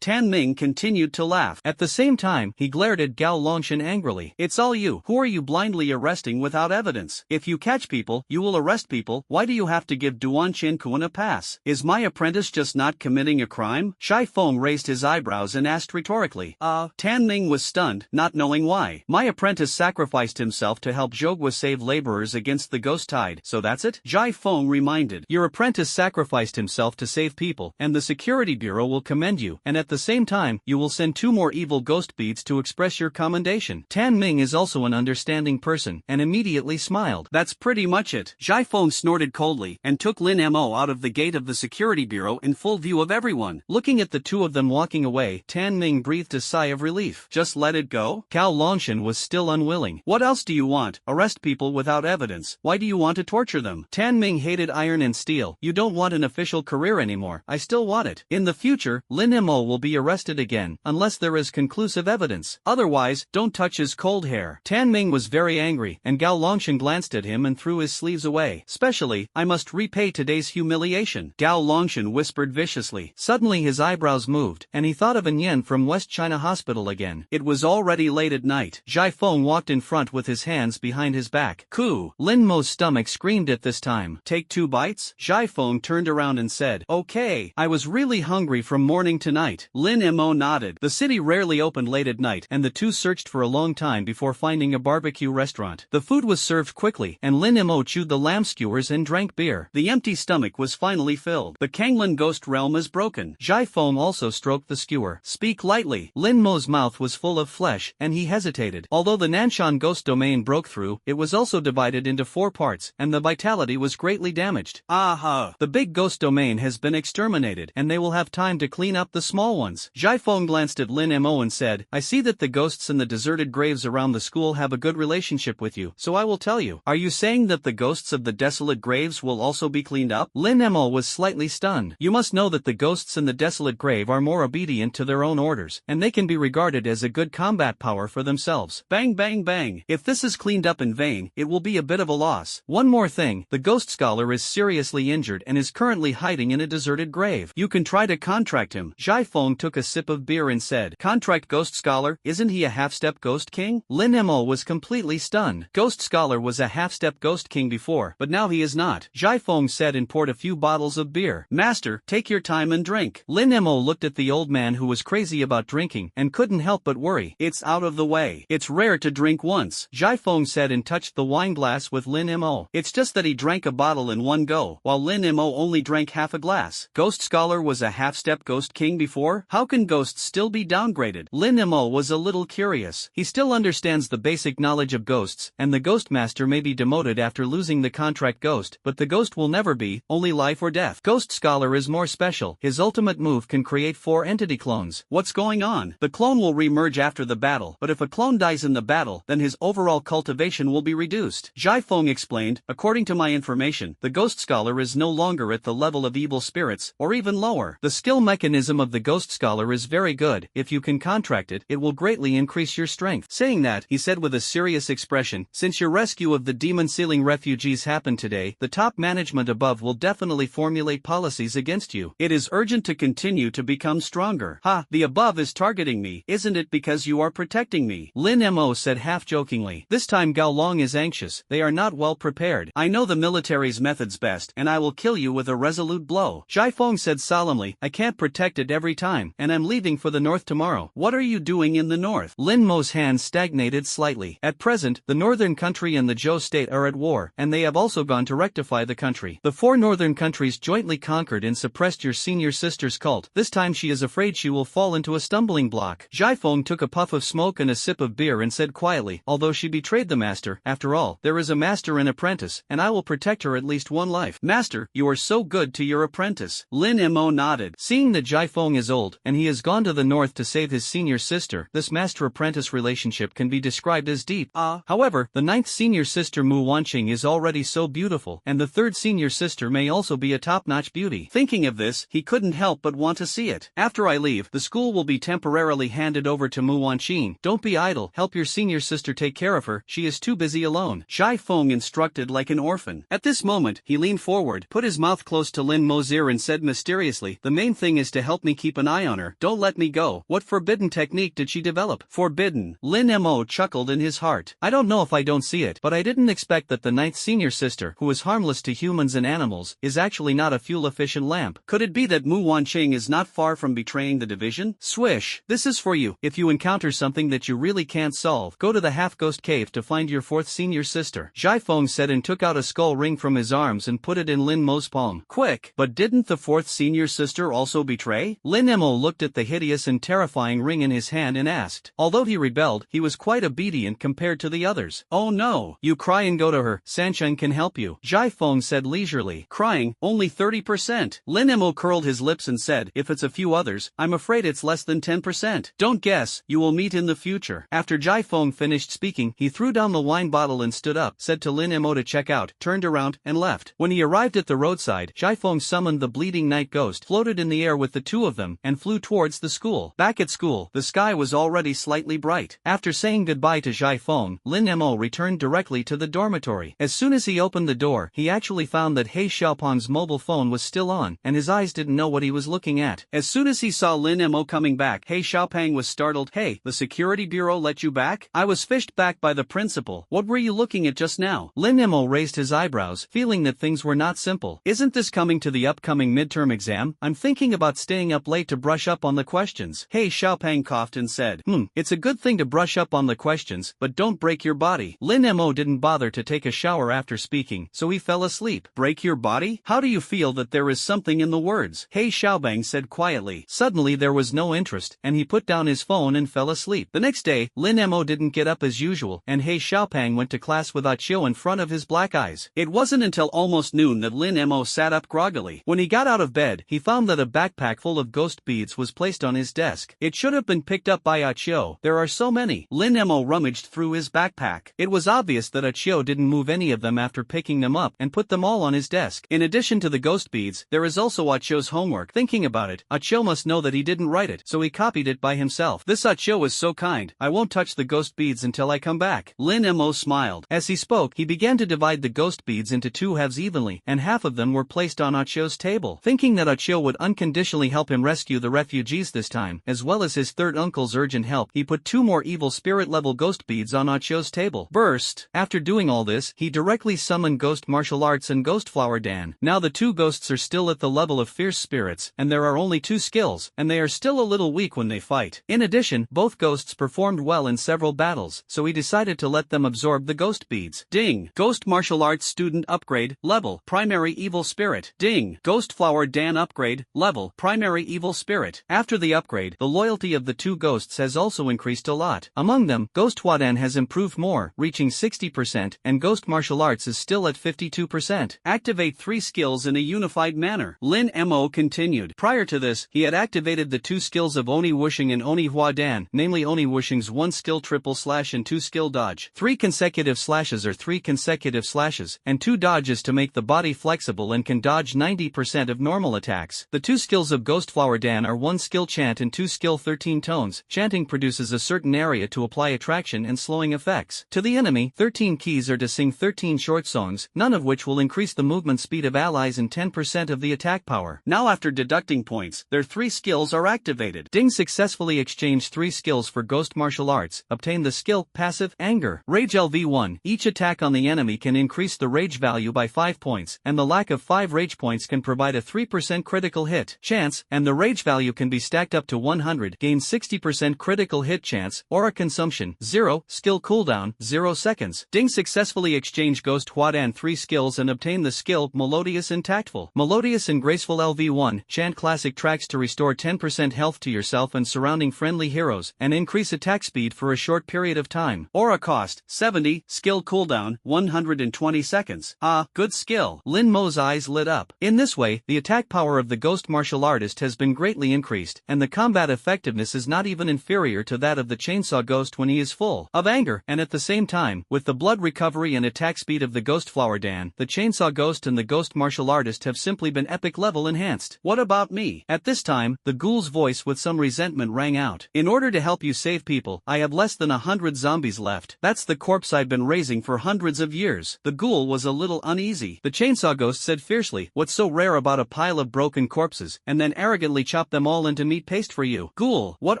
S1: Tan Ming continued to laugh. At the same time, he glared at Gao Longchen angrily. It's all you. Who are you blindly arresting without evidence? If you catch people, you will arrest people. Why do you have to give Duan Qinkun a pass? Is my apprentice just not committing a crime? Zhai Feng raised his eyebrows and asked rhetorically. Tan Ming was stunned, not knowing why. My apprentice sacrificed himself to help Zhogwa save laborers against the ghost tide. So that's it? Zhai Feng reminded. Your apprentice sacrificed himself to save people, and the security bureau will commend you, and at the same time, you will send 2 more evil ghost beads to express your commendation. Tan Ming is also an understanding person, and immediately smiled. That's pretty much it. Zhai Feng snorted coldly, and took Lin Mo out of the gate of the security bureau in full view of everyone. Looking at the 2 of them walking away, Tan Ming breathed a sigh of relief. Just let it go? Gao Longchen was still unwilling. What else do you want? Arrest people without evidence. Why do you want to torture them? Tan Ming hated iron and steel. You don't want an official career anymore. I still want it. In the future, Lin Mo will be arrested again, unless there is conclusive evidence. Otherwise, don't touch his cold hair. Tan Ming was very angry, and Gao Longchen glanced at him and threw his sleeves away. Specially, I must repay today's humiliation. Gao Longchen whispered viciously. Suddenly his eyebrows moved, and he thought of An Yen from West China Hospital again. It was already late at night. Zhai Feng walked in front with his hands behind his back. Coo! Lin Mo's stomach screamed at this time. Take 2 bites? Zhai Feng turned around and said, okay. I was really hungry from morning to night. Lin Mo nodded. The city rarely opened late at night, and the 2 searched for a long time before finding a barbecue restaurant. The food was served quickly, and Lin Mo chewed the lamb skewers and drank beer. The empty stomach was finally filled. The Kanglan ghost realm is broken. Zhai Feng also stroked the skewer. Speak lightly. Lin Mo's mouth was full of flesh, and he hesitated. Although the Nanshan ghost domain broke through, it was also divided into 4 parts, and the vitality was greatly damaged. Aha! The big ghost domain has been exterminated, and they will have time to clean up the small ones. Zhai Feng glanced at Lin Mo and said, I see that the ghosts in the deserted graves around the school have a good relationship with you, so I will tell you. Are you saying that the ghosts of the desolate graves will also be cleaned up? Lin Mo was slightly stunned. You must know that the ghosts in the desolate grave are more obedient to their own orders, and they can be regarded as a good combat power for themselves. Bang bang bang. If this is cleaned up in vain, it will be a bit of a loss. One more thing, the ghost scholar is seriously injured and is currently hiding in a deserted grave. You can try to contract him. Zhai Feng took a sip of beer and said, contract ghost scholar? Isn't he a half-step ghost king? Lin Mo was completely stunned. Ghost scholar was a half-step ghost king before, but now he is not. Zhai Feng said and poured a few bottles of beer. Master, take your time and drink. Lin Mo looked at the old man who was crazy about drinking and couldn't help but worry. It's out of the way. It's rare to drink once. Zhai Feng said and touched the wine glass with Lin Mo. It's just that he drank a bottle in one go, while Lin Mo only drank half a glass. Ghost scholar was a half-step ghost king before? How can ghosts still be downgraded? Lin Mo was a little curious. He still understands the basic knowledge of ghosts, and the ghost master may be demoted after losing the contract ghost, but the ghost will never be, only life or death. Ghost scholar is more special. His ultimate move can create 4 entity clones. What's going on? The clone will re-merge after the battle, but if a clone dies in the battle, then his overall cultivation will be reduced. Zhai Feng explained, according to my information, the ghost scholar is no longer at the level of evil spirits, or even lower. The skill mechanism of the ghost scholar is very good. If you can contract it, it will greatly increase your strength. Saying that, he said with a serious expression, since your rescue of the demon sealing refugees happened today, the top management above will definitely formulate policies against you. It is urgent to continue to become stronger. Ha, the above is targeting me, isn't it, because you are protecting me? Lin Mo said half-jokingly. This time Gao Long is anxious. They are not well prepared. I know the military's methods best, and I will kill you with a resolute blow. Zhai Feng said solemnly, I can't protect it every time, and I'm leaving for the north tomorrow. What are you doing in the north? Lin Mo's hand stagnated slightly. At present, the northern country and the Zhou state are at war, and they have also gone to rectify the country. The four northern countries jointly conquered and suppressed your senior sister's cult. This time she is afraid she will fall into a stumbling block. Zhai Feng took a puff of smoke and a sip of beer and said quietly, although she betrayed the master, after all, there is a master and apprentice, and I will protect her at least one life. Master, you are so good to your apprentice. Lin Mo nodded. Seeing that Zhai Feng is old, and he has gone to the north to save his senior sister, this master-apprentice relationship can be described as deep. However, the ninth senior sister Mu Wanqing is already so beautiful, and the third senior sister may also be a top-notch beauty. Thinking of this, he couldn't help but want to see it. After I leave, the school will be temporarily handed over to Mu Wanqing. Don't be idle, help your senior sister take care of her, she is too busy alone. Zhai Feng instructed like an orphan. At this moment, he leaned forward, put his mouth close to Lin Mo's ear and said mysteriously, the main thing is to help me keep an eye on her, don't let me go. What forbidden technique did she develop? Forbidden. Lin Mo chuckled in his heart. I don't know if I don't see it, but I didn't expect that the ninth senior sister, who is harmless to humans and animals, is actually not a fuel-efficient lamp. Could it be that Mu Wanqing is not far from betraying the division? Swish. This is for you. If you encounter something that you really can't solve, go to the half-ghost cave to find your fourth senior sister. Zhai Feng said and took out a skull ring from his arms and put it in Lin Mo's palm. Quick! But didn't the fourth senior sister also betray? Lin Mo looked at the hideous and terrifying ring in his hand and asked. Although he rebelled, he was quite obedient compared to the others. Oh no! You cry and go to her, Sancheng can help you. Zhai Feng said leisurely. Crying? Only 30%. Lin Mo curled his lips and said, if it's a few others, I'm afraid it's less than 10%. Don't guess, you will meet in the future. After Zhai Feng finished speaking, he threw down the wine bottle and stood up, said to Lin Mo to check out, turned around, and left. When he arrived at the roadside, Zhai Feng summoned the bleeding night ghost, floated in the air with the two of them, and flew towards the school. Back at school, the sky was already slightly bright. After saying goodbye to Zhai Feng, Lin Mo returned directly to the dormitory. As soon as he opened the door, he actually found that He Xiaopeng's mobile phone was still on, and his eyes didn't know what he was looking at. As soon as he saw Lin Mo coming back, He Xiaopeng was startled. Hey, the security bureau let you back? I was fished back by the principal. What were you looking at just now? Lin Mo raised his eyebrows, feeling that things were not simple. Isn't this coming to the upcoming midterm exam? I'm thinking about staying up late to brush up on the questions. He Xiaopeng coughed and said, it's a good thing to brush up on the questions, but don't break your body. Lin Mo didn't bother to take a shower after speaking, so he fell asleep. Break your body? How do you feel that there is something in the words? He Xiaopeng said quietly. Suddenly there was no interest, and he put down his phone and fell asleep. The next day, Lin Mo didn't get up as usual, and He Xiaopeng went to class with Achio in front of his black eyes. It wasn't until almost noon that Lin Mo sat up groggily. When he got out of bed, he found that a backpack full of ghost beads was placed on his desk. It should have been picked up by Achio. There are so many. Lin Mo rummaged through his backpack. It was obvious that Achio didn't move any of them after picking them up and put them all on his desk. In addition to the ghost beads, there is also Achio's homework. Thinking about it, Achio must know that he didn't write it, so he copied it by himself. This Achio is so kind. I won't touch the ghost beads until I come back. Lin Mo smiled. As he spoke, he began to divide the ghost beads into two halves evenly, and half of them were placed on Achio's table. Thinking that Achio would unconditionally help him rescue the refugees this time, as well as his third uncle's urgent help, he put two more evil spirit-level ghost beads on Achio's table. Burst! After doing all this, he directly summoned Ghost Martial Arts and Ghost Flower Dan. Now the two ghosts are still at the level of fierce spirits, and there are only two skills, and they are still a little weak when they fight. In addition, both ghosts performed well in several battles, so he decided to let them absorb the ghost beads. Ding! Ghost Martial Arts Student Upgrade, Level, Primary Evil Spirit. Ding! Ghost Flower Dan Upgrade, Level, Primary Evil Spirit. After the upgrade, the loyalty of the two ghosts has also increased a lot. Among them, Ghost Huadan has improved more, reaching 60%, and Ghost Martial Arts is still at 52%. Activate 3 skills in a unified manner. Lin Mo continued. Prior to this, he had activated the 2 skills of Oni Wushing and Oni Huadan, namely Oni Wushing's 1 skill triple slash and 2 skill dodge. 3 consecutive slashes or 3 consecutive slashes, and 2 dodges to make the body flexible and can dodge 90% of normal attacks. The 2 skills of Ghost Flower Dan are 1 skill chant and 2 skill 13 tones. Chanting produces a certain area to apply attraction and slowing effects. To the enemy, 13 keys are to sing 13 short songs, none of which will increase the movement speed of allies and 10% of the attack power. Now after deducting points, their 3 skills are activated. Ding successfully exchanged 3 skills for Ghost Martial Arts, obtained the skill, Passive, Anger. Rage LV1, each attack on the enemy can increase the rage value by 5 points, and the lack of 5 rage points can provide a 3% critical hit chance. and the rage value can be stacked up to 100, gain 60% critical hit chance, aura consumption, 0, skill cooldown, 0 seconds. Ding successfully exchange Ghost Hwadan 3 skills and obtain the skill Melodious and Tactful. Melodious and Graceful LV1, chant classic tracks to restore 10% health to yourself and surrounding friendly heroes, and increase attack speed for a short period of time. Aura cost, 70, skill cooldown, 120 seconds. Ah, good skill. Lin Mo's eyes lit up. In this way, the attack power of the ghost martial artist has been greatly increased, and the combat effectiveness is not even inferior to that of the chainsaw ghost when he is full of anger, and at the same time, with the blood recovery and attack speed of the ghost flower Dan, the chainsaw ghost and the ghost martial artist have simply been epic level enhanced. What about me? At this time, the ghoul's voice with some resentment rang out. In order to help you save people, I have less than 100 zombies left. That's the corpse I've been raising for hundreds of years. The ghoul was a little uneasy. The chainsaw ghost said fiercely, what's so rare about a pile of broken corpses, and then arrogantly chop them all into meat paste for you. Ghoul, what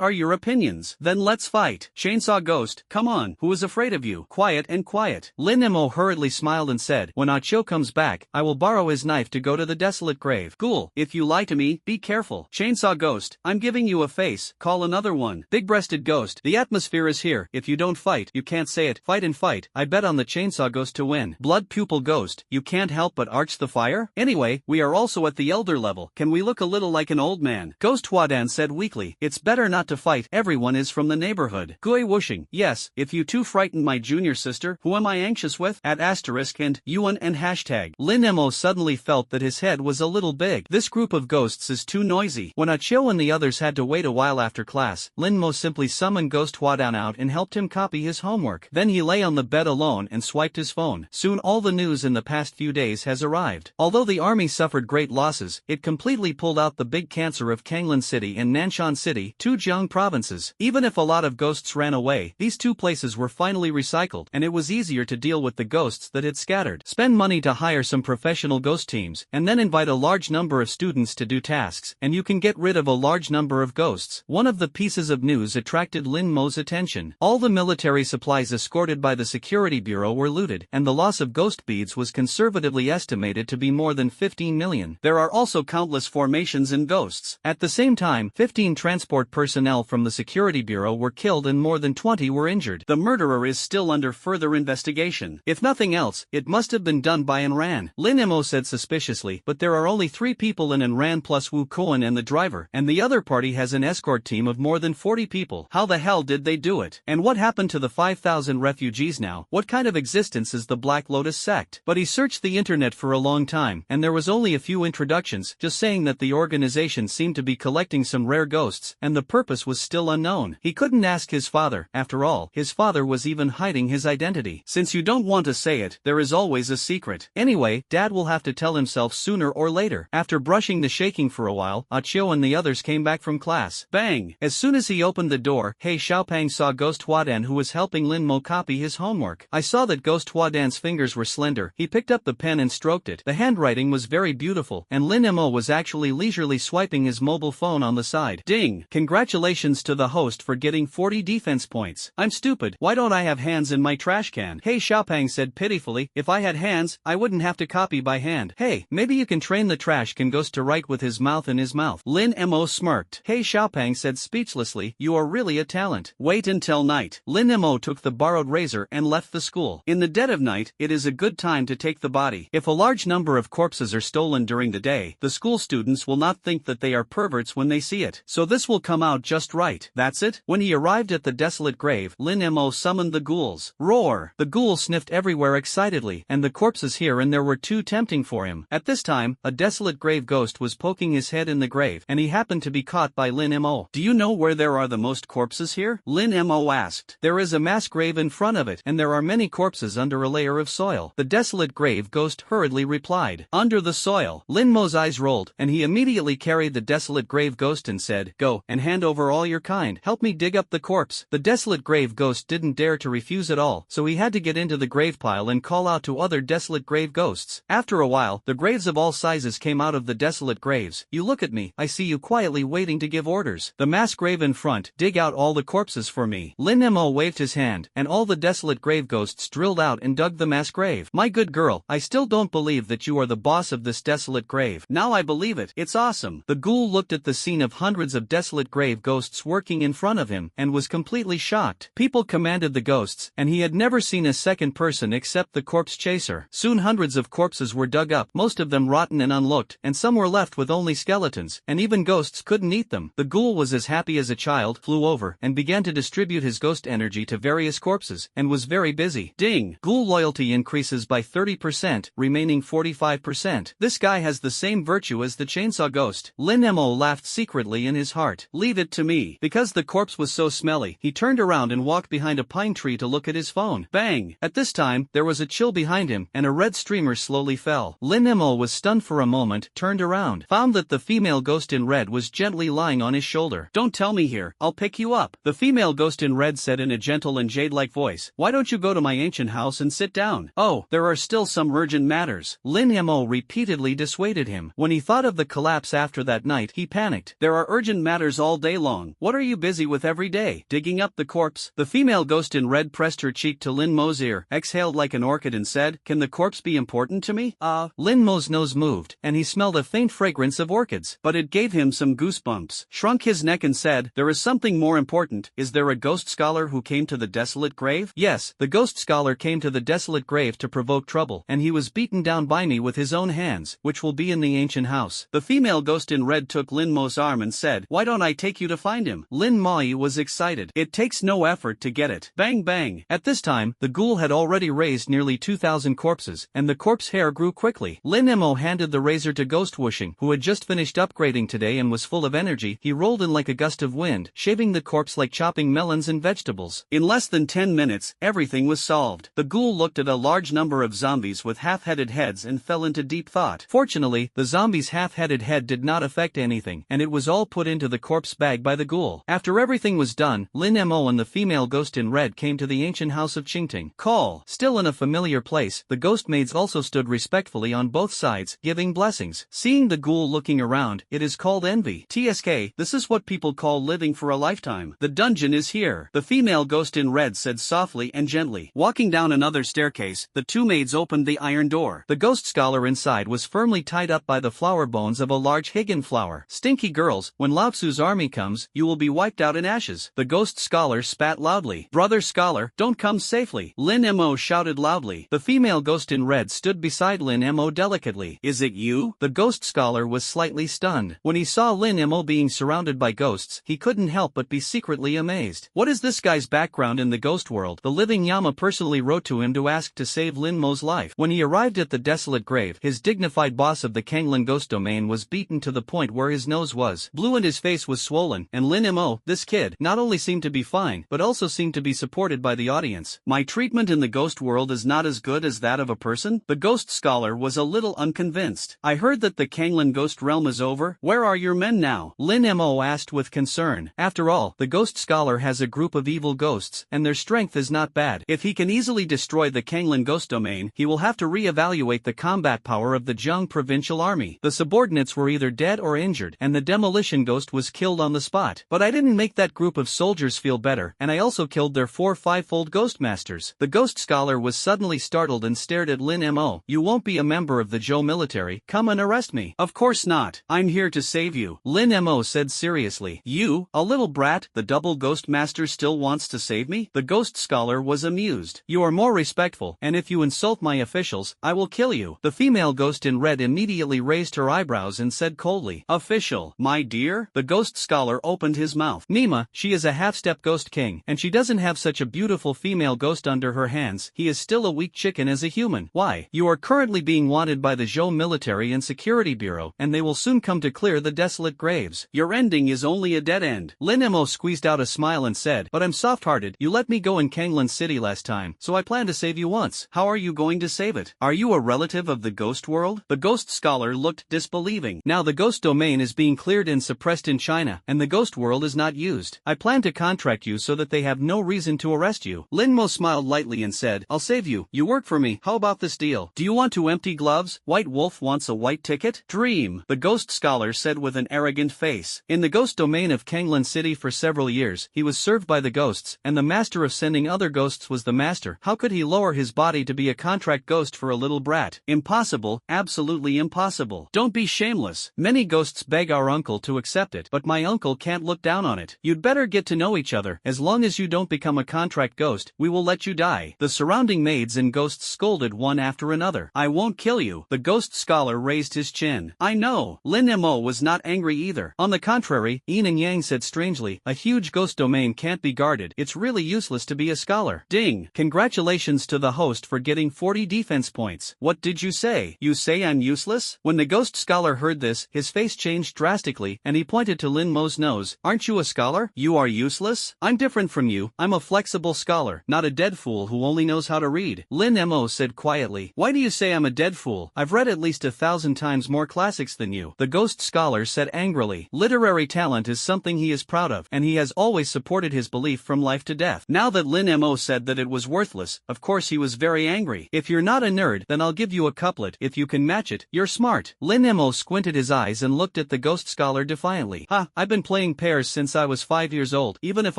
S1: are your opinions? Then let's fight. Chainsaw ghost, come on, who is afraid of you? Quiet and quiet. Lin Mo hurriedly smiled and said, when Acho comes back, I will borrow his knife to go to the desolate grave. Ghoul, if you lie to me, be careful. Chainsaw ghost, I'm giving you a face, call another one. Big-breasted ghost, the atmosphere is here, if you don't fight, you can't say it. Fight and fight, I bet on the chainsaw ghost to win. Blood pupil ghost, you can't help but arch the fire? Anyway, we are also at the elder level, can we look a little like an old man? Ghost Hwadan said weakly, it's better not to fight, everyone is from the neighborhood. Gui whooshing, yes, if you two frightened my junior sister, who am I anxious with? At asterisk and yuan and hashtag. Lin Mo suddenly felt that his head was a little big. This group of ghosts is too noisy. When Achio and the others had to wait a while after class, Lin Mo simply summoned Ghost Hwadan out and helped him copy his homework. Then he lay on the bed alone and swiped his phone. Soon all the news in the past few days has arrived. Although the army suffered great losses, it completely pulled out the big cancer of Kanglan City and Nanshan City, two Jiang provinces. Even if a lot of ghosts ran away, these two places were finally recycled, and it was easier to deal with the ghosts that had scattered. Spend money to hire some professional ghost teams, and then invite a large number of students to do tasks, and you can get rid of a large number of ghosts. One of the pieces of news attracted Lin Mo's attention. All the military supplies escorted by the security bureau were looted, and the loss of ghost beads was conservatively estimated to be more than 15 million. There are also countless formations in ghosts. At the same time, 15 transport personnel from the security bureau were killed and more than 20 were injured. The murderer is still under further investigation. If nothing else, it must have been done by Enran. Lin Mo said suspiciously, but there are only 3 people in Enran plus Wu Koan and the driver, and the other party has an escort team of more than 40 people. How the hell did they do it? And what happened to the 5,000 refugees now? What kind of existence is the Black Lotus sect? But he searched the internet for a long time, and there was only a few introductions, just saying that the organization seemed to be collecting some rare ghosts, and the purpose was still unknown. He couldn't ask his father, after all, his father was even hiding his identity. Since you don't want to say it, there is always a secret. Anyway, Dad will have to tell himself sooner or later. After brushing the shaking for a while, Achio and the others came back from class. Bang! As soon as he opened the door, Hei Xiaopang saw Ghost Hwadan who was helping Lin Mo copy his homework. I saw that Ghost Hwadan's fingers were slender. He picked up the pen and stroked it. The handwriting was very beautiful, and Lin Mo was actually leisurely swiping his mobile phone on the side. Ding! Congratulations to the host for getting 40 defense points. I'm stupid. Why don't I have hands in my trash can? Hei Xiaopang said pitifully, if I had hands, I wouldn't have to copy by hand. Hey, maybe you can train the trash can ghost to write with his mouth in his mouth. Lin Mo smirked. Hei Xiaopang said speechlessly, you are really a talent. Wait until night. Lin Mo took the borrowed razor and left the school. In the dead of night, it is a good time to take the body. If a large number of corpses are stolen during the day, the school students will not think that they are perverts when they see it. So this will come out just right. That's it. When he arrived at the desolate grave, Lin Mo summoned the ghouls. Roar! The ghouls sniffed everywhere excitedly, and the corpses here and there were too tempting for him. At this time, a desolate grave ghost was poking his head in the grave, and he happened to be caught by Lin Mo. Do you know where there are the most corpses here? Lin Mo asked. There is a mass grave in front of it, and there are many corpses under a layer of soil. The desolate grave ghost hurriedly replied. Under the soil. Lin Mo's eyes rolled, and he immediately carried the desolate grave ghost and said, go, and hand over all your kind. Help me dig up the corpse. The desolate grave ghost didn't dare to refuse at all, so he had to get into the grave pile and call out to other desolate grave ghosts. After a while, the graves of all sizes came out of the desolate graves. You look at me, I see you quietly waiting to give orders. The mass grave in front, dig out all the corpses for me. Lin Mo waved his hand, and all the desolate grave ghosts drilled out and dug the mass grave. My good girl, I still don't believe that you are the boss of this desolate grave. Now I believe it. It's awesome. room. The ghoul looked at the scene of hundreds of desolate grave ghosts working in front of him and was completely shocked. People commanded the ghosts, and he had never seen a second person except the corpse chaser. Soon hundreds of corpses were dug up, most of them rotten and unlooked, and some were left with only skeletons, and even ghosts couldn't eat them. The ghoul was as happy as a child, flew over, and began to distribute his ghost energy to various corpses, and was very busy. Ding! Ghoul loyalty increases by 30%, remaining 45%. This guy has the same virtue as the chainsaw ghost. Lin Mo laughed secretly in his heart. Leave it to me. Because the corpse was so smelly, he turned around and walked behind a pine tree to look at his phone. Bang! At this time, there was a chill behind him, and a red streamer slowly fell. Lin Mo was stunned for a moment, turned around, found that the female ghost in red was gently lying on his shoulder. Don't tell me here, I'll pick you up. The female ghost in red said in a gentle and jade-like voice, why don't you go to my ancient house and sit down? Oh, there are still some urgent matters. Lin Mo repeatedly dissuaded him. When he thought of the collapse after that night, he panicked. There are urgent matters all day long. What are you busy with every day? Digging up the corpse? The female ghost in red pressed her cheek to Lin Mo's ear, exhaled like an orchid and said, can the corpse be important to me? Lin Mo's nose moved, and he smelled a faint fragrance of orchids, but it gave him some goosebumps. Shrunk his neck and said, there is something more important. Is there a ghost scholar who came to the desolate grave? Yes, the ghost scholar came to the desolate grave to provoke trouble, and he was beaten down by me with his own hands, which will be in the ancient house. The female ghost in red took Lin Mo's arm and said, why don't I take you to find him? Lin Mo was excited. It takes no effort to get it. Bang bang. At this time, the ghoul had already raised nearly 2,000 corpses, and the corpse hair grew quickly. Lin Mo handed the razor to Ghost Whooshing, who had just finished upgrading today and was full of energy. He rolled in like a gust of wind, shaving the corpse like chopping melons and vegetables. In less than 10 minutes, everything was solved. The ghoul looked at a large number of zombies with half-headed heads and fell into deep thought. Fortunately, the zombie's half-headed head did not affect anything, and it was all put into the corpse bag by the ghoul. After everything was done, Lin Mo and the female ghost in red came to the ancient house of Qingting. Call. Still in a familiar place, the ghost maids also stood respectfully on both sides, giving blessings. Seeing the ghoul looking around, it is called envy. TSK, this is what people call living for a lifetime. The dungeon is here. The female ghost in red said softly and gently. Walking down another staircase, the two maids opened the iron door. The ghost scholar inside was firmly tied up by the flower bones of a large higan flower. Stinky girls, when Lao Tzu's army comes, you will be wiped out in ashes. The ghost scholar spat loudly. Brother scholar, don't come safely. Lin Mo shouted loudly. The female ghost in red stood beside Lin Mo delicately. Is it you? The ghost scholar was slightly stunned. When he saw Lin Mo being surrounded by ghosts, he couldn't help but be secretly amazed. What is this guy's background in the ghost world? The living Yama personally wrote to him to ask to save Lin Mo's life. When he arrived at the desolate grave, his dignified boss of the Kanglin ghost domain was beaten to the point where his nose was blue and his face was swollen, and Lin Mo, this kid, not only seemed to be fine, but also seemed to be supported by the audience. My treatment in the ghost world is not as good as that of a person? The ghost scholar was a little unconvinced. I heard that the Kanglin ghost realm is over. Where are your men now? Lin Mo asked with concern. After all, the ghost scholar has a group of evil ghosts, and their strength is not bad. If he can easily destroy the Kanglin ghost domain, he will have to re-evaluate the combat power of the Zheng provincial army. The subordinates were either dead or injured, and the demolition ghost was killed on the spot. But I didn't make that group of soldiers feel better, and I also killed their 4 5-fold ghost masters. The ghost scholar was suddenly startled and stared at Lin Mo. You won't be a member of the Zhou military. Come and arrest me. Of course not. I'm here to save you. Lin Mo said seriously. You, a little brat, the double ghost master still wants to save me? The ghost scholar was amused. You are more respectful, and if you insult my officials, I will kill you. The female ghost in red immediately raised her eyebrows and said coldly, official, my dear? The ghost scholar opened his mouth. Nima, she is a half-step ghost king, and she doesn't have such a beautiful female ghost under her hands. He is still a weak chicken as a human. Why? You are currently being wanted by the Zhou Military and Security Bureau, and they will soon come to clear the desolate graves. Your ending is only a dead end. Lin Mo squeezed out a smile and said, but I'm soft-hearted. You let me go in Kanglin City last time, so I plan to save you once. How are you going to save it? Are you a relative of the ghost world? The ghost scholar looked disbelieving. Now the ghost domain is being cleared and suppressed in China, and the ghost world is not used. I plan to contract you so that they have no reason to arrest you. Lin Mo smiled lightly and said, I'll save you. You work for me. How about this deal? Do you want to empty gloves? White Wolf wants a white ticket? Dream. The ghost scholar said with an arrogant face. In the ghost domain of Kanglin City for several years, he was served by the ghosts, and the master of sending other ghosts was the master. How could he lower his body to be a contract ghost for a little brat? Impossible, absolutely impossible. Don't be shameless. Many ghosts beg our uncle to accept it, but my uncle can't look down on it. You'd better get to know each other. As long as you don't become a contract ghost, we will let you die. The surrounding maids and ghosts scolded one after another. I won't kill you. The ghost scholar raised his chin. I know. Lin Mo was not angry either. On the contrary, Yin and Yang said strangely, a huge ghost domain can't be guarded. It's really useless to be a scholar. Ding. Congratulations to the host for getting 40 defense points. What did you say? You say I'm useless? When the ghost scholar heard this, his face changed drastically, and he pointed to Lin Mo's nose. Aren't you a scholar? You are useless? I'm different from you. I'm a flexible scholar, not a dead fool who only knows how to read. Lin Mo said quietly. Why do you say I'm a dead fool? I've read at least 1,000 times more classics than you. The ghost scholar said angrily. Literary talent is something he is proud of, and he has always supported his belief from life to death. Now that Lin Mo said that it was worthless, of course he was very angry. If you're not a nerd, then I'll give you a couplet. If you can match it, you're smart. Lin Mo squinted his eyes and looked at the ghost scholar defiantly. Ha, I've been playing pairs since I was 5 years old, even if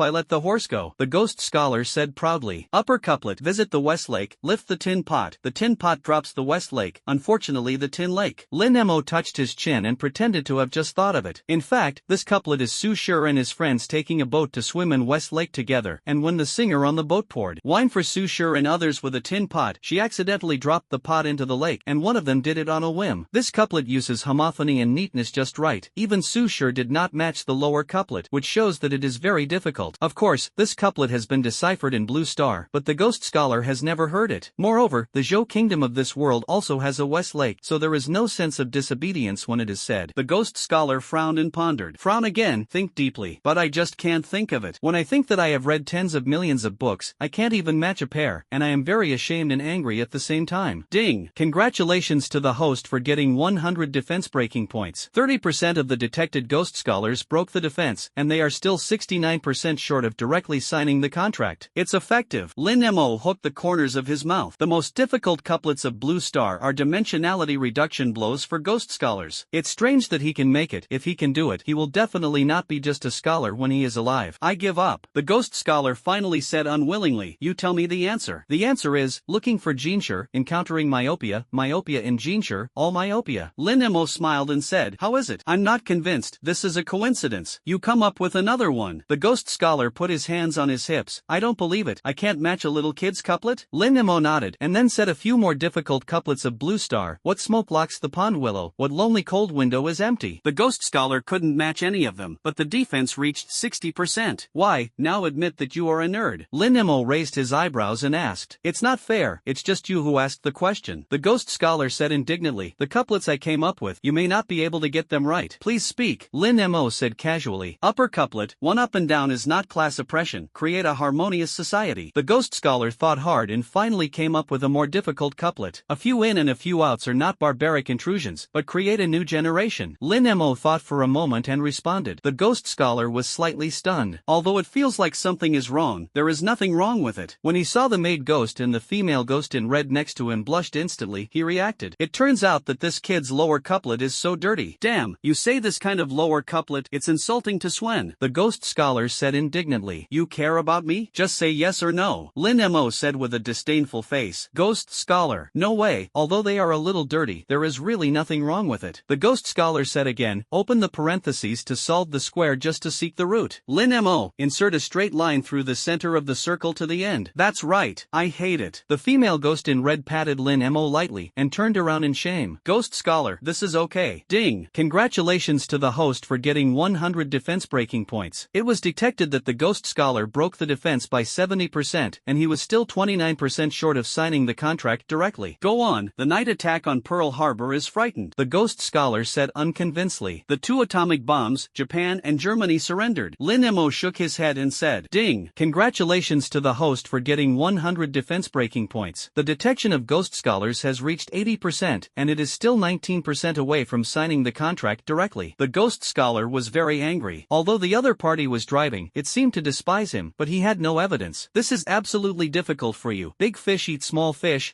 S1: I let the horse go. The ghost scholar said proudly. Upper couplet. Visit the West Lake, lift the tin pot. The tin pot drops the West Lake, unfortunately the tin lake. Lin Mo touched his chin and pretended to have just thought of it. In fact, this couplet is Su Shur and his friends taking a boat to swim in West Lake together, and when the singer on the boat poured wine for Su Shur and others with a tin pot, she accidentally dropped the pot into the lake, and one of them did it on a whim. This couplet uses homophony and neatness just right. Even Su Shur did not match the lower couplet, which shows that it is very difficult. Of course, this couplet has been deciphered in Blue Star, but the ghost scholar has never heard it. Moreover, the Zhou kingdom of this world also has a West Lake, so there is no sense of disobedience when it is said. The ghost scholar frowned and pondered. Frown again, think deeply. But I just can't think of it. When I think that I have read tens of millions of books, I can't even match a pair, and I am very ashamed and angry at the same time. Ding! Congratulations to the host for getting 100 defense breaking points. 30% of the detected ghost scholars broke the defense, and they are still 69% short of directly signing the contract. It's effective. Lin Mo hooked the corners of his mouth. The most difficult couplets of Blue Star are dimensionality reduction blows for ghost scholars. It's strange that he can make it. If he can do it, he will definitely not be just a scholar when he is alive. I give up. The ghost scholar finally said unwillingly. You tell me the answer. The answer is, looking for Jinshur, encountering myopia, myopia in Jinshur, all myopia. Lin Mo smiled and said, how is it? I'm not convinced. This is a coincidence. You come up with another one. The ghost scholar put his hands on his hips. I don't believe it. I can't match a little kid's couplet? Lin Mo nodded, and then said a few more difficult couplets of Blue Star. What smoke locks the pond willow? What lonely cold window is empty? The ghost scholar couldn't match any of them, but the defense reached 60%. Why, now admit that you are a nerd. Lin Mo raised his eyebrows and asked. It's not fair, it's just you who asked the question. The ghost scholar said indignantly. The couplets I came up with, you may not be able to get them right. Please speak. Lin Mo said casually. Upper couplet, one up and down is not class oppression. Create a harmonious society. The ghost scholar thought hard and finally came up with a more difficult couplet. A few in and a few outs are not barbaric intrusions, but create a new generation. Lin Mo thought for a moment and responded. The ghost scholar was slightly stunned. Although it feels like something is wrong, there is nothing wrong with it. When he saw the maid ghost and the female ghost in red next to him blushed instantly, he reacted. It turns out that this kid's lower couplet is so dirty. Damn, you say this kind of lower couplet, it's insulting to Swen. The ghost scholar said indignantly. You care about me? Just say yes or no. Lin Mo said with a disdainful face. Ghost scholar. No way. Although they are a little dirty, there is really nothing wrong with it. The ghost scholar said again. Open the parentheses to solve the square just to seek the root. Lin Mo. Insert a straight line through the center of the circle to the end. That's right. I hate it. The female ghost in red patted Lin Mo lightly and turned around in shame. Ghost scholar. This is okay. Ding. Congratulations to the host for getting 100 defense breaking points. It was detected that the ghost scholar broke the defense by 70%, and he was still 29% short of signing the contract directly. Go on. The night attack on Pearl Harbor is frightened. The ghost scholar said unconvincedly. The 2 atomic bombs, Japan and Germany surrendered. Lin Mo shook his head and said. Ding. Congratulations to the host for getting 100 defense breaking points. The detection of ghost scholars has reached 80%, and it is still 19% away from signing the contract directly. The ghost scholar was very angry. Although the other party was driving, it seemed to despise him, but he had no evidence. This is absolutely difficult for you. Big fish eat small fish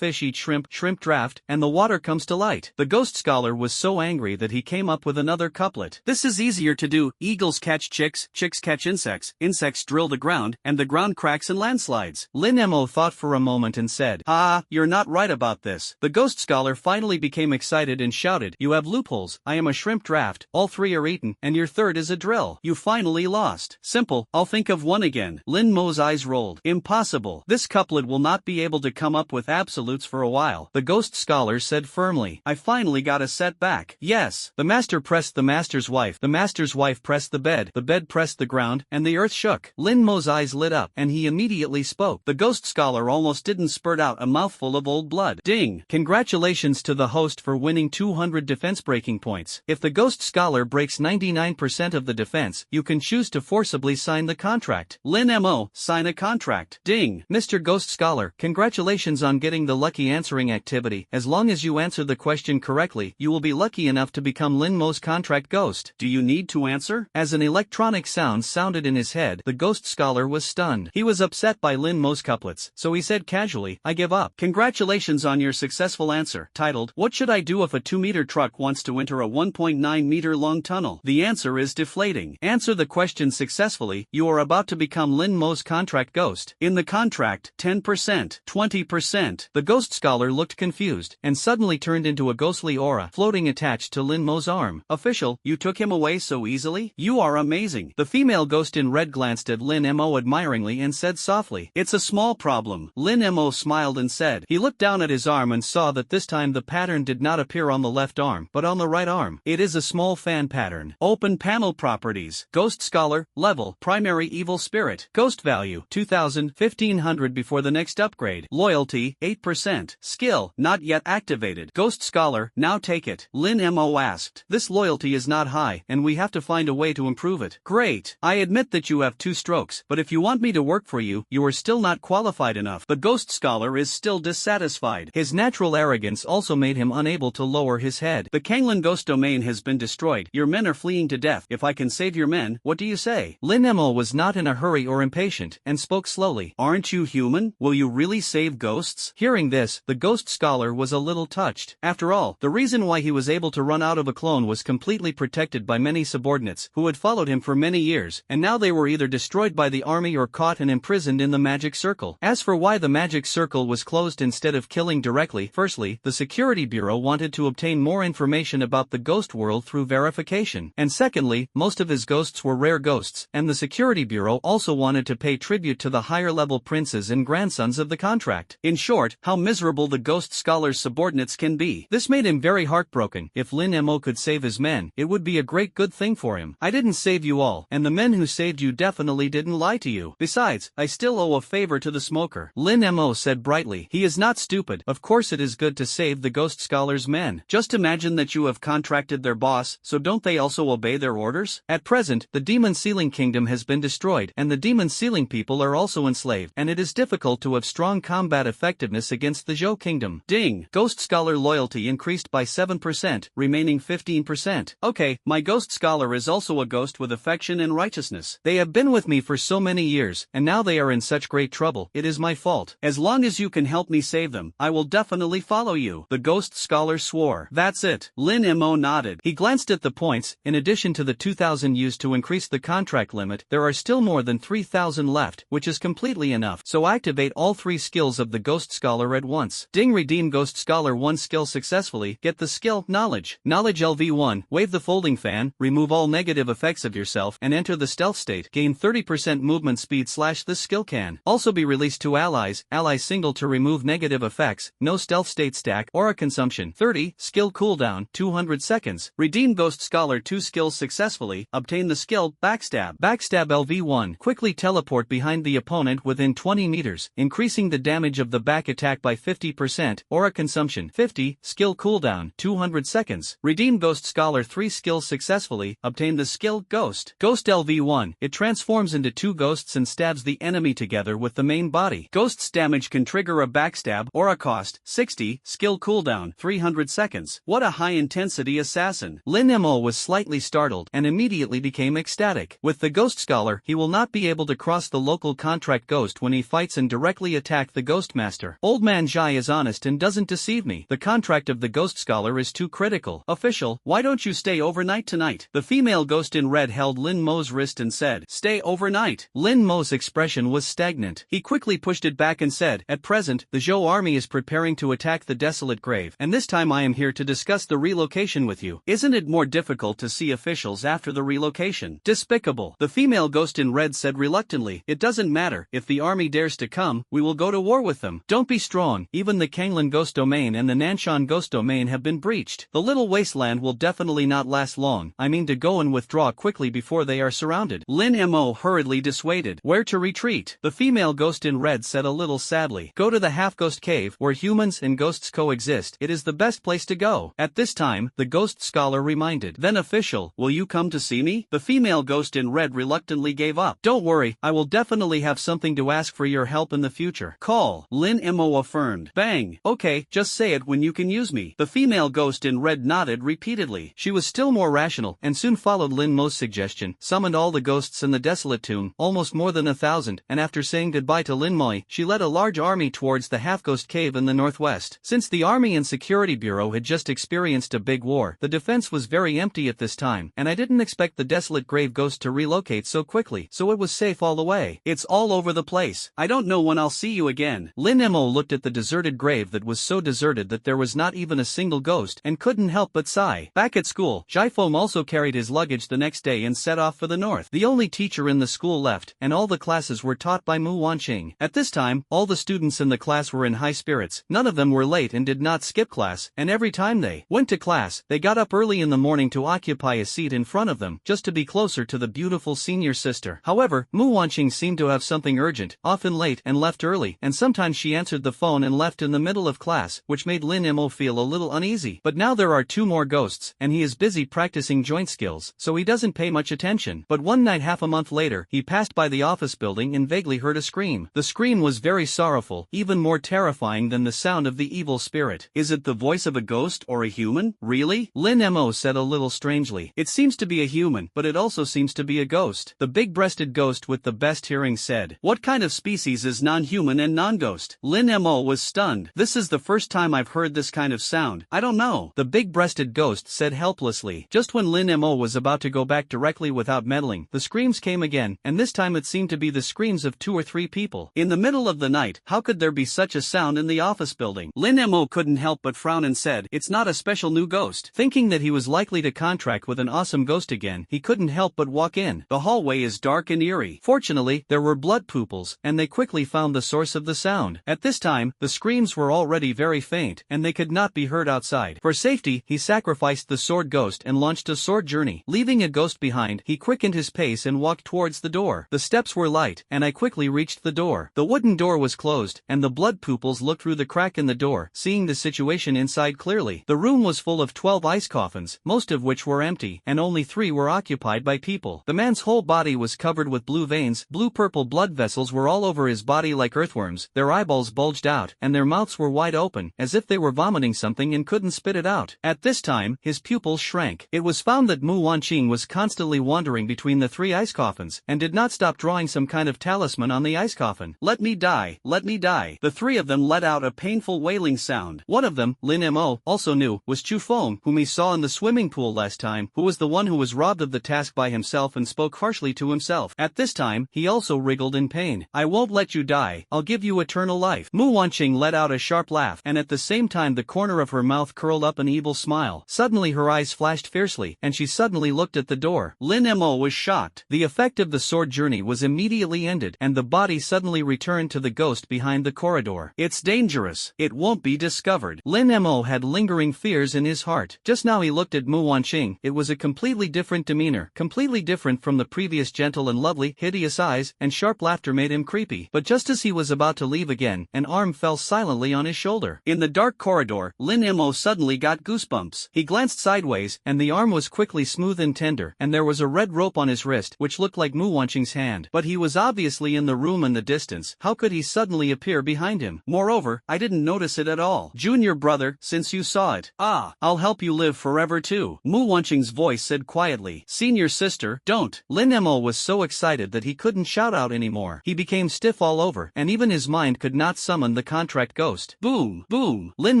S1: eat shrimp, shrimp draft, and the water comes to light. The ghost scholar was so angry that he came up with another couplet. This is easier to do. Eagles catch chicks, chicks catch insects, insects drill the ground, and the ground cracks and landslides. Lin Mo thought for a moment and said, you're not right about this. The ghost scholar finally became excited and shouted, you have loopholes. I am a shrimp draft, all 3 are eaten, and your third is a drill. You finally lost. Simple, I'll think of one again. Lin Mo's eyes rolled. Impossible. This couplet will not be able to come up with absolutes for a while. The ghost scholar said firmly. I finally got a setback. Yes. The master pressed the master's wife. The master's wife pressed the bed pressed the ground, and the earth shook. Lin Mo's eyes lit up, and he immediately spoke. The ghost scholar almost didn't spurt out a mouthful of old blood. Ding! Congratulations to the host for winning 200 defense breaking points. If the ghost scholar breaks 99% of the defense, you can choose to forcibly sign the contract. Lin Mo, sign a contract. Ding! Mr. Ghost Scholar, congratulations on getting the lucky answering activity. As long as you answer the question correctly, you will be lucky enough to become Lin Mo's contract ghost. Do you need to answer? As an electronic sound sounded in his head, the ghost scholar was stunned. He was upset by Lin Mo's couplets, so he said casually, I give up. Congratulations on your successful answer, titled, What should I do if a 2-meter truck wants to enter a 1.9-meter long tunnel? The answer is deflating. Answer the question successfully, you are about to become Lin Mo's contract ghost. In the contract, 10%, 20%. The ghost scholar looked confused, and suddenly turned into a ghostly aura, floating attached to Lin Mo's arm. Official, you took him away so easily? You are amazing. The female ghost in red glanced at Lin Mo admiringly and said softly, It's a small problem. Lin Mo smiled and said. He looked down at his arm and saw that this time the pattern did not appear on the left arm, but on the right arm. It is a small fan pattern. Open panel properties. Ghost Scholar, level, primary evil spirit. Ghost value, 2000, 1500 before the next upgrade. Loyalty, 8%. Skill, not yet activated. Ghost Scholar, now take it. Lin Mo asked. This loyalty is not high, and we have to find a way to improve it. Great. I admit that you have 2 strokes, but if you want me to work for you, you are still not qualified enough. The ghost scholar is still dissatisfied. His natural arrogance also made him unable to lower his head. The Kanglin ghost domain has been destroyed. Your men are fleeing to death. If I can save your men, what do you say? Lin Mo was not in a hurry or impatient, and spoke slowly. Aren't you human? Will you really save ghosts? Hearing this, the ghost scholar was a little touched. After all, the reason why he was able to run out of a clone was completely protected by many subordinates, who had followed him for many years, and now they were either destroyed by the army or caught and imprisoned in the magic circle. As for why the magic circle was closed instead of killing directly, firstly, the Security Bureau wanted to obtain more information about the ghost world through verification, and secondly, most of his ghosts were rare ghosts, and the Security Bureau also wanted to pay tribute to the higher-level princes and grandsons of the contract. In short, how miserable the ghost scholar's subordinates can be. This made him very heartbroken. If Lin Mo could save his men, it would be a great good thing for him. I didn't save you all, and the men who saved you definitely didn't lie to you. Besides, I still owe a favor to the smoker. Lin Mo said brightly. He is not stupid. Of course it is good to save the ghost scholar's men. Just imagine that you have contracted their boss, so don't they also obey their orders? At present, the demon sealing kingdom has been destroyed, and the demon sealing people are also enslaved, and it is difficult to have strong combat effectiveness against the Zhou kingdom. Ding! Ghost scholar loyalty increased by 7%, remaining 15%. Okay, my ghost scholar is also a ghost with affection and righteousness. They have been with me for so many years, and now they are in such great trouble. It is my fault. As long as you can help me save them, I will definitely follow you. The ghost scholar swore. That's it. Lin Mo nodded. He glanced at the points. In addition to the 2,000 used to increase the contract limit, there are still more than 3,000 left, which is completely enough. So activate all 3 skills of the ghost scholar at once. Ding! Redeem ghost scholar 1 skill successfully. Get the skill, knowledge. Knowledge LV1. Wave the folding fan, remove all negative effects of yourself, and enter the stealth state. Gain 30% movement speed / this skill can also be released to allies. Ally single to remove negative effects. No stealth state stack. Aura consumption 30. Skill cooldown 200 seconds. Redeem ghost scholar 2 skills successfully. Obtain the skill backstab. Backstab LV1. Quickly teleport behind the opponent within 20 meters, increasing the damage of the back attack by 50%. Aura consumption 50. Skill cooldown 200 seconds. Redeem ghost scholar 3 skills successfully. Obtain the skill ghost. Ghost LV1. It transforms into 2 ghosts and stabs the enemy together with the main body. Ghost's damage can trigger a backstab. Aura cost 60. Skill cooldown 300 seconds. What a high-intensity assassin. Lin Mo was slightly startled and immediately became ecstatic. With the ghost scholar, he will not be able to cross the local contract ghost when he fights and directly attack the ghost master. Old man Jai is honest and doesn't deceive me. The contract of the ghost scholar is too critical. Official, why don't you stay overnight tonight? The female ghost in red held Lin Mo's wrist and said, Stay overnight. Lin Mo's expression was stagnant. He quickly pushed it back and said, At present, the Zhou army is preparing to attack the desolate grave, and this time I am here to discuss the relocation with you. Isn't it more difficult to see officials after the relocation? Despicable. The female ghost in red said reluctantly, it doesn't matter, if the army dares to come, we will go to war with them. Don't be strong, even the Kanglan ghost domain and the Nanshan ghost domain have been breached. The little wasteland will definitely not last long, I mean to go and withdraw quickly before they are surrounded. Lin Mo hurriedly dissuaded. Where to retreat? The female ghost in red said a little sadly. Go to the half-ghost cave, where humans and ghosts coexist. It is the best place to go. At this time, the ghost scholar reminded. Then official, will you come to see me? The female ghost in red reluctantly gave up. Don't worry, I will definitely have something to ask for your help in the future. Call. Lin Mo affirmed. Bang. Okay, just say it when you can use me. The female ghost in red nodded repeatedly. She was still more rational, and soon followed Lin Mo's suggestion, summoned all the ghosts in the desolate tomb, almost more than 1,000, and after saying goodbye to Lin Mo, she led a large army towards the half-ghost cave in the northwest. Since the Army and Security Bureau had just experienced a big war, the defense was very empty at this time, and I didn't expect the desolate grave ghost to relocate so quickly, so it was safe all the way. It's all over the place. I don't know when I'll see you again. Lin Mo looked at the deserted grave that was so deserted that there was not even a single ghost, and couldn't help but sigh. Back at school, Jaifeng also carried his luggage the next day and set off for the north. The only teacher in the school left, and all the classes were taught by Mu Wanqing. At this time, all the students in the class were in high spirits. None of them were late and did not skip class, and every time they went to class, they got up early in the morning to occupy a seat in front of them, just to be closer to the beautiful senior sister. However, Mu Wanqing seemed to have something urgent, often late and left early, and sometimes she answered the phone and left in the middle of class, which made Lin Mo feel a little uneasy. But now there are 2 more ghosts, and he is busy practicing joint skills, so he doesn't pay much attention. But one night half a month later, he passed by the office building and vaguely heard a scream. The scream was very sorrowful, even more terrifying than the sound of the evil spirit. Is it the voice of a ghost or a human? Really? Lin Mo said a little strangely. It seems to be a human, but it also seems to be a ghost. The big-breasted ghost with the best hearing said. What kind of species is non-human and non-ghost? Lin Mo was stunned. This is the first time I've heard this kind of sound. I don't know. The big-breasted ghost said helplessly. Just when Lin Mo was about to go back directly without meddling, the screams came again, and this time it seemed to be the screams of 2 or 3 people. In the middle of the night, how could there be such a sound in the office building? Lin Mo couldn't help but frown and said, it's not a special new ghost. Thinking that he was likely to contract with an awesome ghost again, he couldn't help but walk in. The hallway is dark and eerie. Fortunately, there were blood pupils, and they quickly found the source of the sound. At this time, the screams were already very faint, and they could not be heard outside. For safety, he sacrificed the sword ghost and launched a sword journey. Leaving a ghost behind, he quickened his pace and walked towards the door. The steps were light, and I quickly reached the door. The wooden door was closed, and the blood pupils looked through the crack in the door, seeing the situation inside clearly. The room was full of 12 ice coffins, most of which were empty, and only 3 were occupied by people. The man's whole body was covered with blue veins. Blue-purple blood vessels were all over his body like earthworms. Their eyeballs bulged out, and their mouths were wide open, as if they were vomiting something and couldn't spit it out. At this time, his pupils shrank. It was found that Mu Wanqing was constantly wandering between the 3 ice coffins, and did not stop drawing some kind of talisman on the ice coffin. Let me die, let me die. The 3 of them let out a painful wailing sound. One of them, Lin Mo, also knew, was Chu Feng, whom he saw in the swimming pool last time, who was the one who was robbed of the task by himself and spoke harshly to himself. At this time, he also wriggled in pain. I won't let you die, I'll give you eternal life. Mu Wanqing let out a sharp laugh, and at the same time the corner of her mouth curled up an evil smile. Suddenly her eyes flashed fiercely, and she suddenly looked at the door. Lin Mo was shocked. The effect of the sword journey was immediately ended, and the body suddenly returned to the ghost behind the corridor. It's dangerous. It won't be discovered. Lin Mo had lingering fears in his heart. Just now he looked at Mu Wanqing. It was a completely different demeanor, completely different from the previous gentle and lovely, hideous eyes, and sharp laughter made him creepy. But just as he was about to leave again, an arm fell silently on his shoulder. In the dark corridor, Lin Mo suddenly got goosebumps. He glanced sideways, and the arm was quickly smooth and tender, and there was a red rope on his wrist which looked like Mu Wanqing's hand. But he was obviously in the room in the distance. How could he suddenly appear behind him? Moreover, I didn't notice it at all. Junior brother, since you saw it. Ah, I'll help you live forever too. Mu Wanqing's voice said quietly. Senior sister, don't. Lin Mo was so excited that he couldn't shout out anymore. He became stiff all over, and even his mind could not summon the contract ghost. Boom, boom. Lin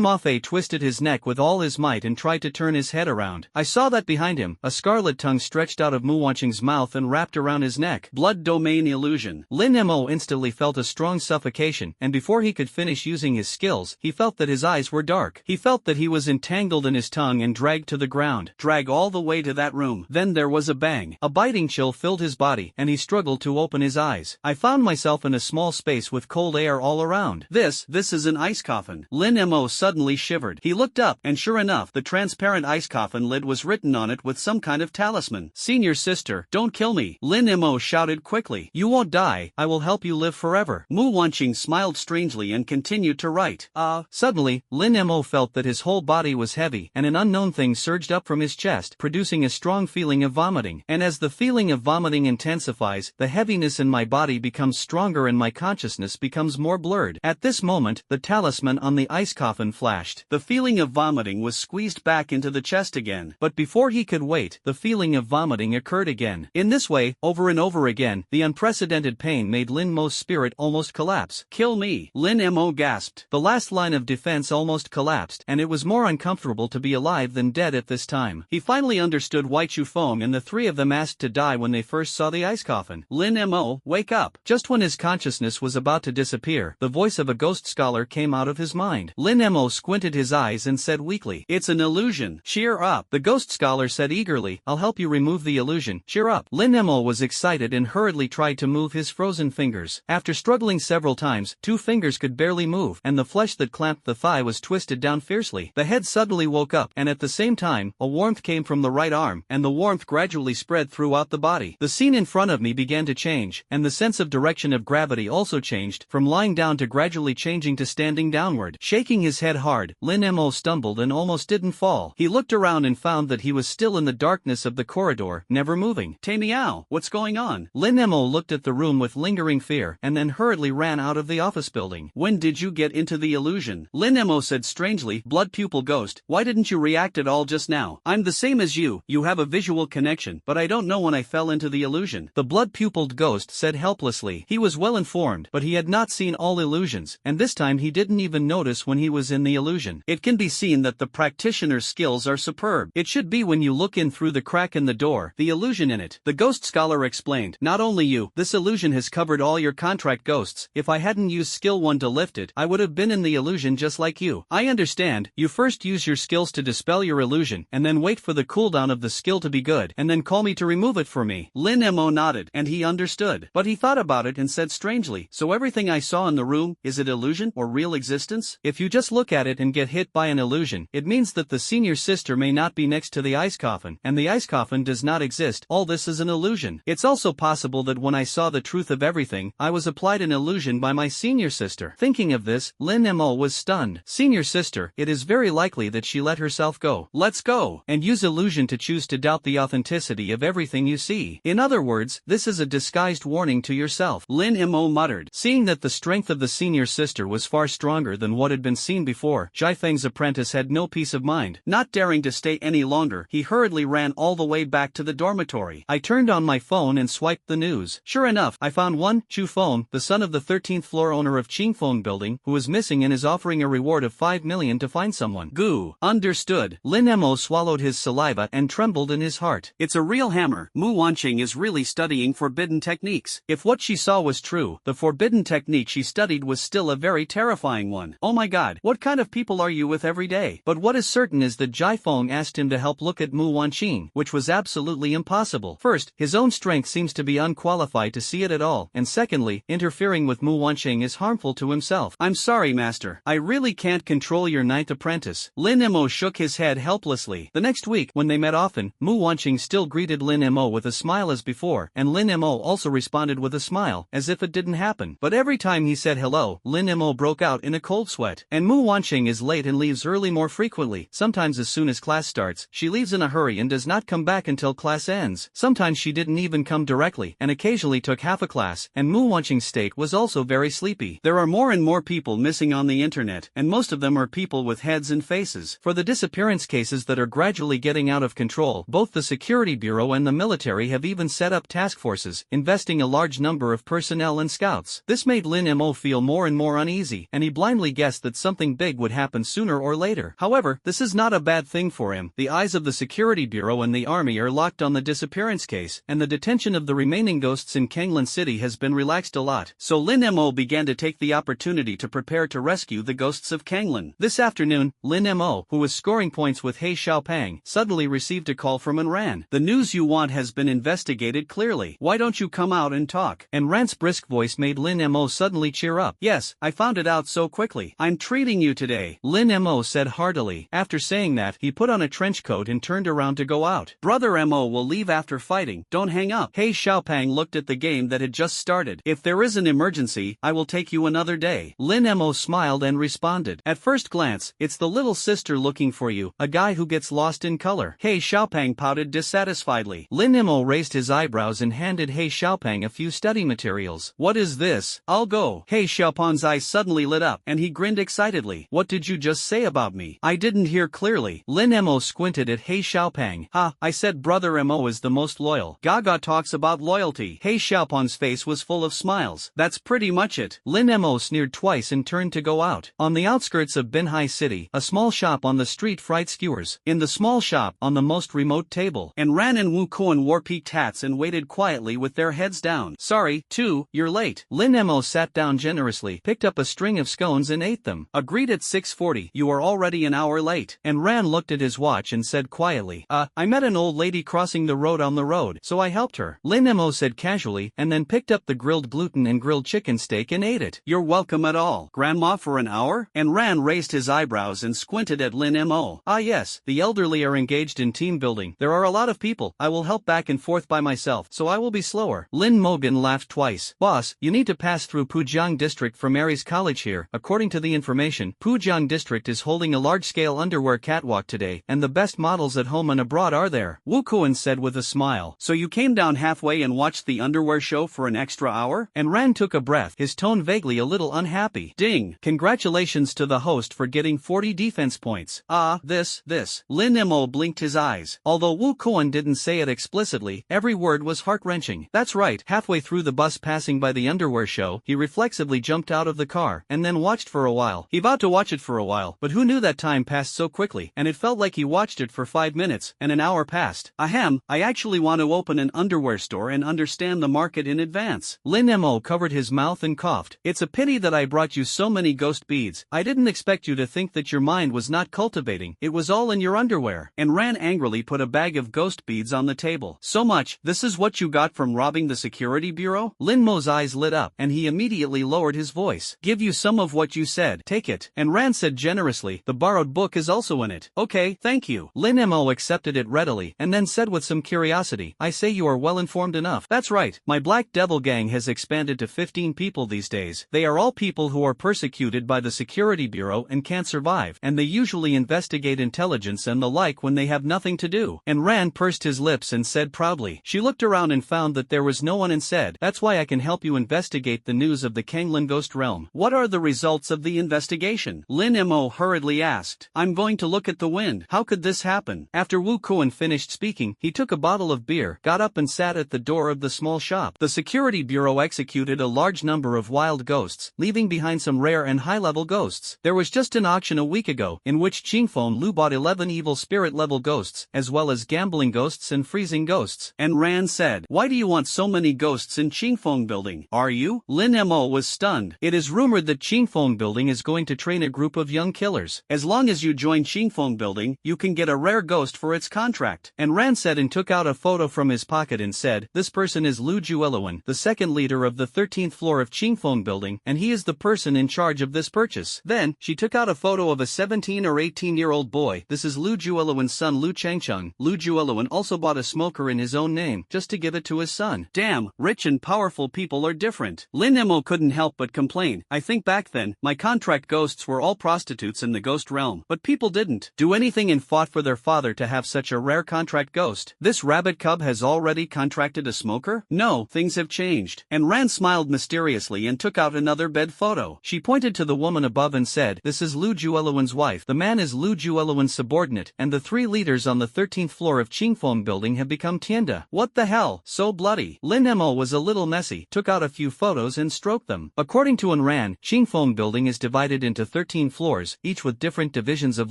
S1: Mofei twisted his neck with all his might and tried to turn his head around. I saw that behind him, a scarlet tongue stretched out of Mu Wanqing's mouth and wrapped around his neck. Blood domain illusion. Lin Mo instantly felt a strong suffocation, and before he could finish using his skills, he felt that his eyes were dark. He felt that he was entangled tangled in his tongue and dragged to the ground. Drag all the way to that room. Then there was a bang. A biting chill filled his body, and he struggled to open his eyes. I found myself in a small space with cold air all around. This is an ice coffin. Lin Mo suddenly shivered. He looked up, and sure enough, the transparent ice coffin lid was written on it with some kind of talisman. Senior sister, don't kill me, Lin Mo shouted quickly. You won't die, I will help you live forever. Mu Wanqing smiled strangely and continued to write. Suddenly, Lin Mo felt that his whole body was heavy, and an unknown thing surged up from his chest, producing a strong feeling of vomiting. And as the feeling of vomiting intensifies, the heaviness in my body becomes stronger and my consciousness becomes more blurred. At this moment, the talisman on the ice coffin flashed. The feeling of vomiting was squeezed back into the chest again. But before he could wait, the feeling of vomiting occurred again. In this way, over and over again, the unprecedented pain made Lin Mo's spirit almost collapse. Kill me, Lin Mo gasped. The last line of defense almost collapsed, and it was more uncomfortable to be alive than dead at this time. He finally understood why Chu Feng and the three of them asked to die when they first saw the ice coffin. Lin Mo, wake up. Just when his consciousness was about to disappear, the voice of a ghost scholar came out of his mind. Lin Mo squinted his eyes and said weakly, "It's an illusion. Cheer up." The ghost scholar said eagerly, "I'll help you remove the illusion. Cheer up." Lin Mo was excited and hurriedly tried to move his frozen fingers. After struggling several times, 2 fingers could barely move, and the flesh that clamped the thigh was twisted down fiercely. The head suddenly woke up, and at the same time, a warmth came from the right arm, and the warmth gradually spread throughout the body. The scene in front of me began to change, and the sense of direction of gravity also changed, from lying down to gradually changing to standing downward. Shaking his head hard, Lin Mo stumbled and almost didn't fall. He looked around and found that he was still in the darkness of the corridor, never moving. Meow, what's going on? Lin Mo looked at the room with lingering fear, and then hurriedly ran out of the office building. When did you get into the illusion? Lin Mo said strangely. Blood pupil ghost, why didn't you react at all just now? I'm the same as you have a visual connection, but I don't know when I fell into the illusion. The blood pupiled ghost said helplessly. He was well informed, but he had not seen all illusions, and this time he didn't even notice when he was in the illusion. It can be seen that the practitioner's skills are superb. It should be when you look in through the crack in the door, the illusion in it. The ghost scholar explained. Not only you, this illusion has covered all your contract ghosts. If I hadn't used skill 1 to lift it, I would have been in the illusion just like you. I understand, you first use your skills to dispel your illusion, and then wait for the cooldown of the skill to be good, and then call me to remove it for me. Lin Mo nodded, and he understood. But he thought about it and said strangely, so everything I saw in the room, is it illusion or real existence? If you just look at it and get hit by an illusion, it means that the senior sister may not be next to the ice coffin, and the ice coffin does not exist. All this is an illusion. It's also possible that when I saw the truth of everything, I was applied an illusion by my senior sister. Thinking of this, Lin Mo was stunned. Senior sister, it is very likely that she let herself go. Let's go, and use illusion to choose to doubt the authenticity of everything you see. In other words, this is a disguised warning to yourself. Lin Mo muttered. Seeing that the strength of the senior sister was far stronger than what had been seen before, Zhai Feng's apprentice had no peace of mind. Not daring to stay any longer, he hurriedly ran all the way back to the dormitory. I turned on my phone and swiped the news. Sure enough, I found one, Chu Feng, the son of the 13th floor owner of Qingfeng building, who is missing and is offering a reward of 5 million to find someone. Goo. Understood. Lin Mo swallowed his saliva and trembled in his heart. It's a real hammer. Mu Wanqing is really studying forbidden techniques. If what she saw was true, the forbidden technique she studied was still a very terrifying one. Oh my god, what kind of people are you with every day? But what is certain is that Zhai Feng asked him to help look at Mu Wanqing, which was absolutely impossible. First, his own strength seems to be unqualified to see it at all, and secondly, interfering with Mu Wanqing is harmful to himself. I'm sorry, master. I really can't control your ninth apprentice. Lin Mo shook his head helplessly. The next week, when they met often, Mu Wanqing still greeted Lin Mo with a smile as before, and Lin Mo also responded with a smile, as if it didn't happen. But every time he said hello, Lin Mo broke out in a cold sweat. And Mu Wanqing is late and leaves early more frequently. Sometimes as soon as class starts, she leaves in a hurry and does not come back until class ends. Sometimes she didn't even come directly, and occasionally took half a class, and Mu Wanqing's state was also very sleepy. There are more and more people missing on the internet, and most of them are people with heads and faces. For the disappearance cases that are gradually getting out of control, both the Security Bureau and the military have even set up task forces, investing a large number of personnel and scouts. This made Lin Mo feel more and more uneasy, and he blindly guessed that something big would happen sooner or later. However, this is not a bad thing for him. The eyes of the Security Bureau and the army are locked on the disappearance case, and the detention of the remaining ghosts in Kanglan City has been relaxed a lot. So Lin Mo began to take the opportunity to prepare to rescue the ghosts of Kanglan. This afternoon, Lin Mo, Mo, who was scoring points with He Xiaopang, suddenly received a call from Ran. The news you want has been investigated clearly. Why don't you come out and talk? And Ran's brisk voice made Lin Mo suddenly cheer up. Yes, I found it out so quickly. I'm treating you today, Lin Mo said heartily. After saying that, he put on a trench coat and turned around to go out. Brother Mo will leave after fighting. Don't hang up. He Xiaopang looked at the game that had just started. If there is an emergency, I will take you another day. Lin Mo smiled and responded. At first glance, it's the little sister looking for you, a guy who gets lost in color. He Xiaopang pouted dissatisfiedly. Lin Mo raised his eyebrows and handed He Xiaopang a few study materials. What is this? I'll go. He Xiaopang's eyes suddenly lit up, and he grinned excitedly. What did you just say about me? I didn't hear clearly. Lin Mo squinted at He Xiaopang. Ha, I said Brother Mo is the most loyal. Gaga talks about loyalty. He Xiaopang's face was full of smiles. That's pretty much it. Lin Mo sneered twice and turned to go out. On the outskirts of Binhai City, a small shop on the street fried skewers. In the small shop, on the most remote table, and Ran and Wu Kuan wore peaked hats and waited quietly with their heads down. Sorry, too, you're late. Lin Mo sat down generously, picked up a string of scones and ate them. Agreed at 6:40. You are already an hour late. And Ran looked at his watch and said quietly, I met an old lady crossing the road on the road, so I helped her. Lin Mo said casually, and then picked up the grilled gluten and grilled chicken steak and ate it. You're welcome at all. Grandma for an hour? And Ran raised his eyebrows and squinted at Lin Mo. Ah yes, the elderly are engaged in team building. There are a lot of people. I will help back and forth by myself, so I will be slower. Lin Mogan laughed twice. Boss, you need to pass through Pujiang District for Mary's college here. According to the information, Pujiang District is holding a large-scale underwear catwalk today, and the best models at home and abroad are there. Wu Kuan said with a smile. So you came down halfway and watched the underwear show for an extra hour? And Ran took a breath, his tone vaguely a little unhappy. Ding! Congratulations to the host for getting 40 defense points. This. Lin Mo blinked his eyes. Although Wu Kuan didn't say it explicitly, every word was heart-wrenching. That's right, halfway through the bus passing by the underwear show, he reflexively jumped out of the car, and then watched for a while. He vowed to watch it for a while, but who knew that time passed so quickly, and it felt like he watched it for 5 minutes, and an hour passed. Ahem, I actually want to open an underwear store and understand the market in advance. Lin Mo covered his mouth and coughed. It's a pity that I brought you so many ghost beads. I didn't expect you to think that your mind was not cultivating. It was all in your underwear. And Ran angrily put a bag of ghost beads on the table. So much, this is what you got from robbing the security bureau? Lin Mo's eyes lit up, and he immediately lowered his voice. Give you some of what you said. Take it. And Ran said generously, the borrowed book is also in it. Okay, thank you. Lin Mo accepted it readily, and then said with some curiosity, I say you are well informed enough. That's right, my Black Devil gang has expanded to 15 people these days. They are all people who are persecuted by the security bureau and can't survive, and they usually investigate intelligence and the like when they have nothing to do. And Ran pursed his lips and said proudly. She looked around and found that there was no one and said, that's why I can help you investigate the news of the Kanglin Ghost Realm. What are the results of the investigation? Lin Mo hurriedly asked. I'm going to look at the wind. How could this happen? After Wu Kuan finished speaking, he took a bottle of beer, got up and sat at the door of the small shop. The security bureau executed a large number of wild ghosts, leaving behind some rare and high-level ghosts. There was just an auction a week ago, in which Qingfeng Lu bought 11 evil spirit-level ghosts, as well as gambling ghosts and freezing ghosts. And Ran said, why do you want so many ghosts in Qingfeng Building? Are you? Lin Mo was stunned. It is rumored that Qingfeng Building is going to train a group of young killers. As long as you join Qingfeng Building, you can get a rare ghost for its contract. And Ran said and took out a photo from his pocket and said, this person is Lu Jueluan, the second leader of the 13th floor of Qingfeng Building, and he is the person in charge of this purchase. Then, she took out a photo of a 17 or 18-year-old boy. This is Lu Jueluan's son Lu Changcheng. Lu Jueluan also bought a smoker in his own name, just to give it to his son. Damn, rich and powerful people are different. Lin Mo couldn't help but complain. I think back then, my contract ghosts were all prostitutes in the ghost realm, but people didn't do anything and fought for their father to have such a rare contract ghost. This rabbit cub has already contracted a smoker? No, things have changed. And Ran smiled mysteriously and took out another bed photo. She pointed to the woman above and said, this is Lu Jueluan's wife. The man is Lu Jueluan's subordinate, and the 3 leaders on the 13th floor of Qingfeng Building have become Tienda. What the hell? So bloody. Lin Mo was a little messy, took out a few photos and stroked them. According to Ran, Qingfeng Building is divided into 13 floors, each with different divisions of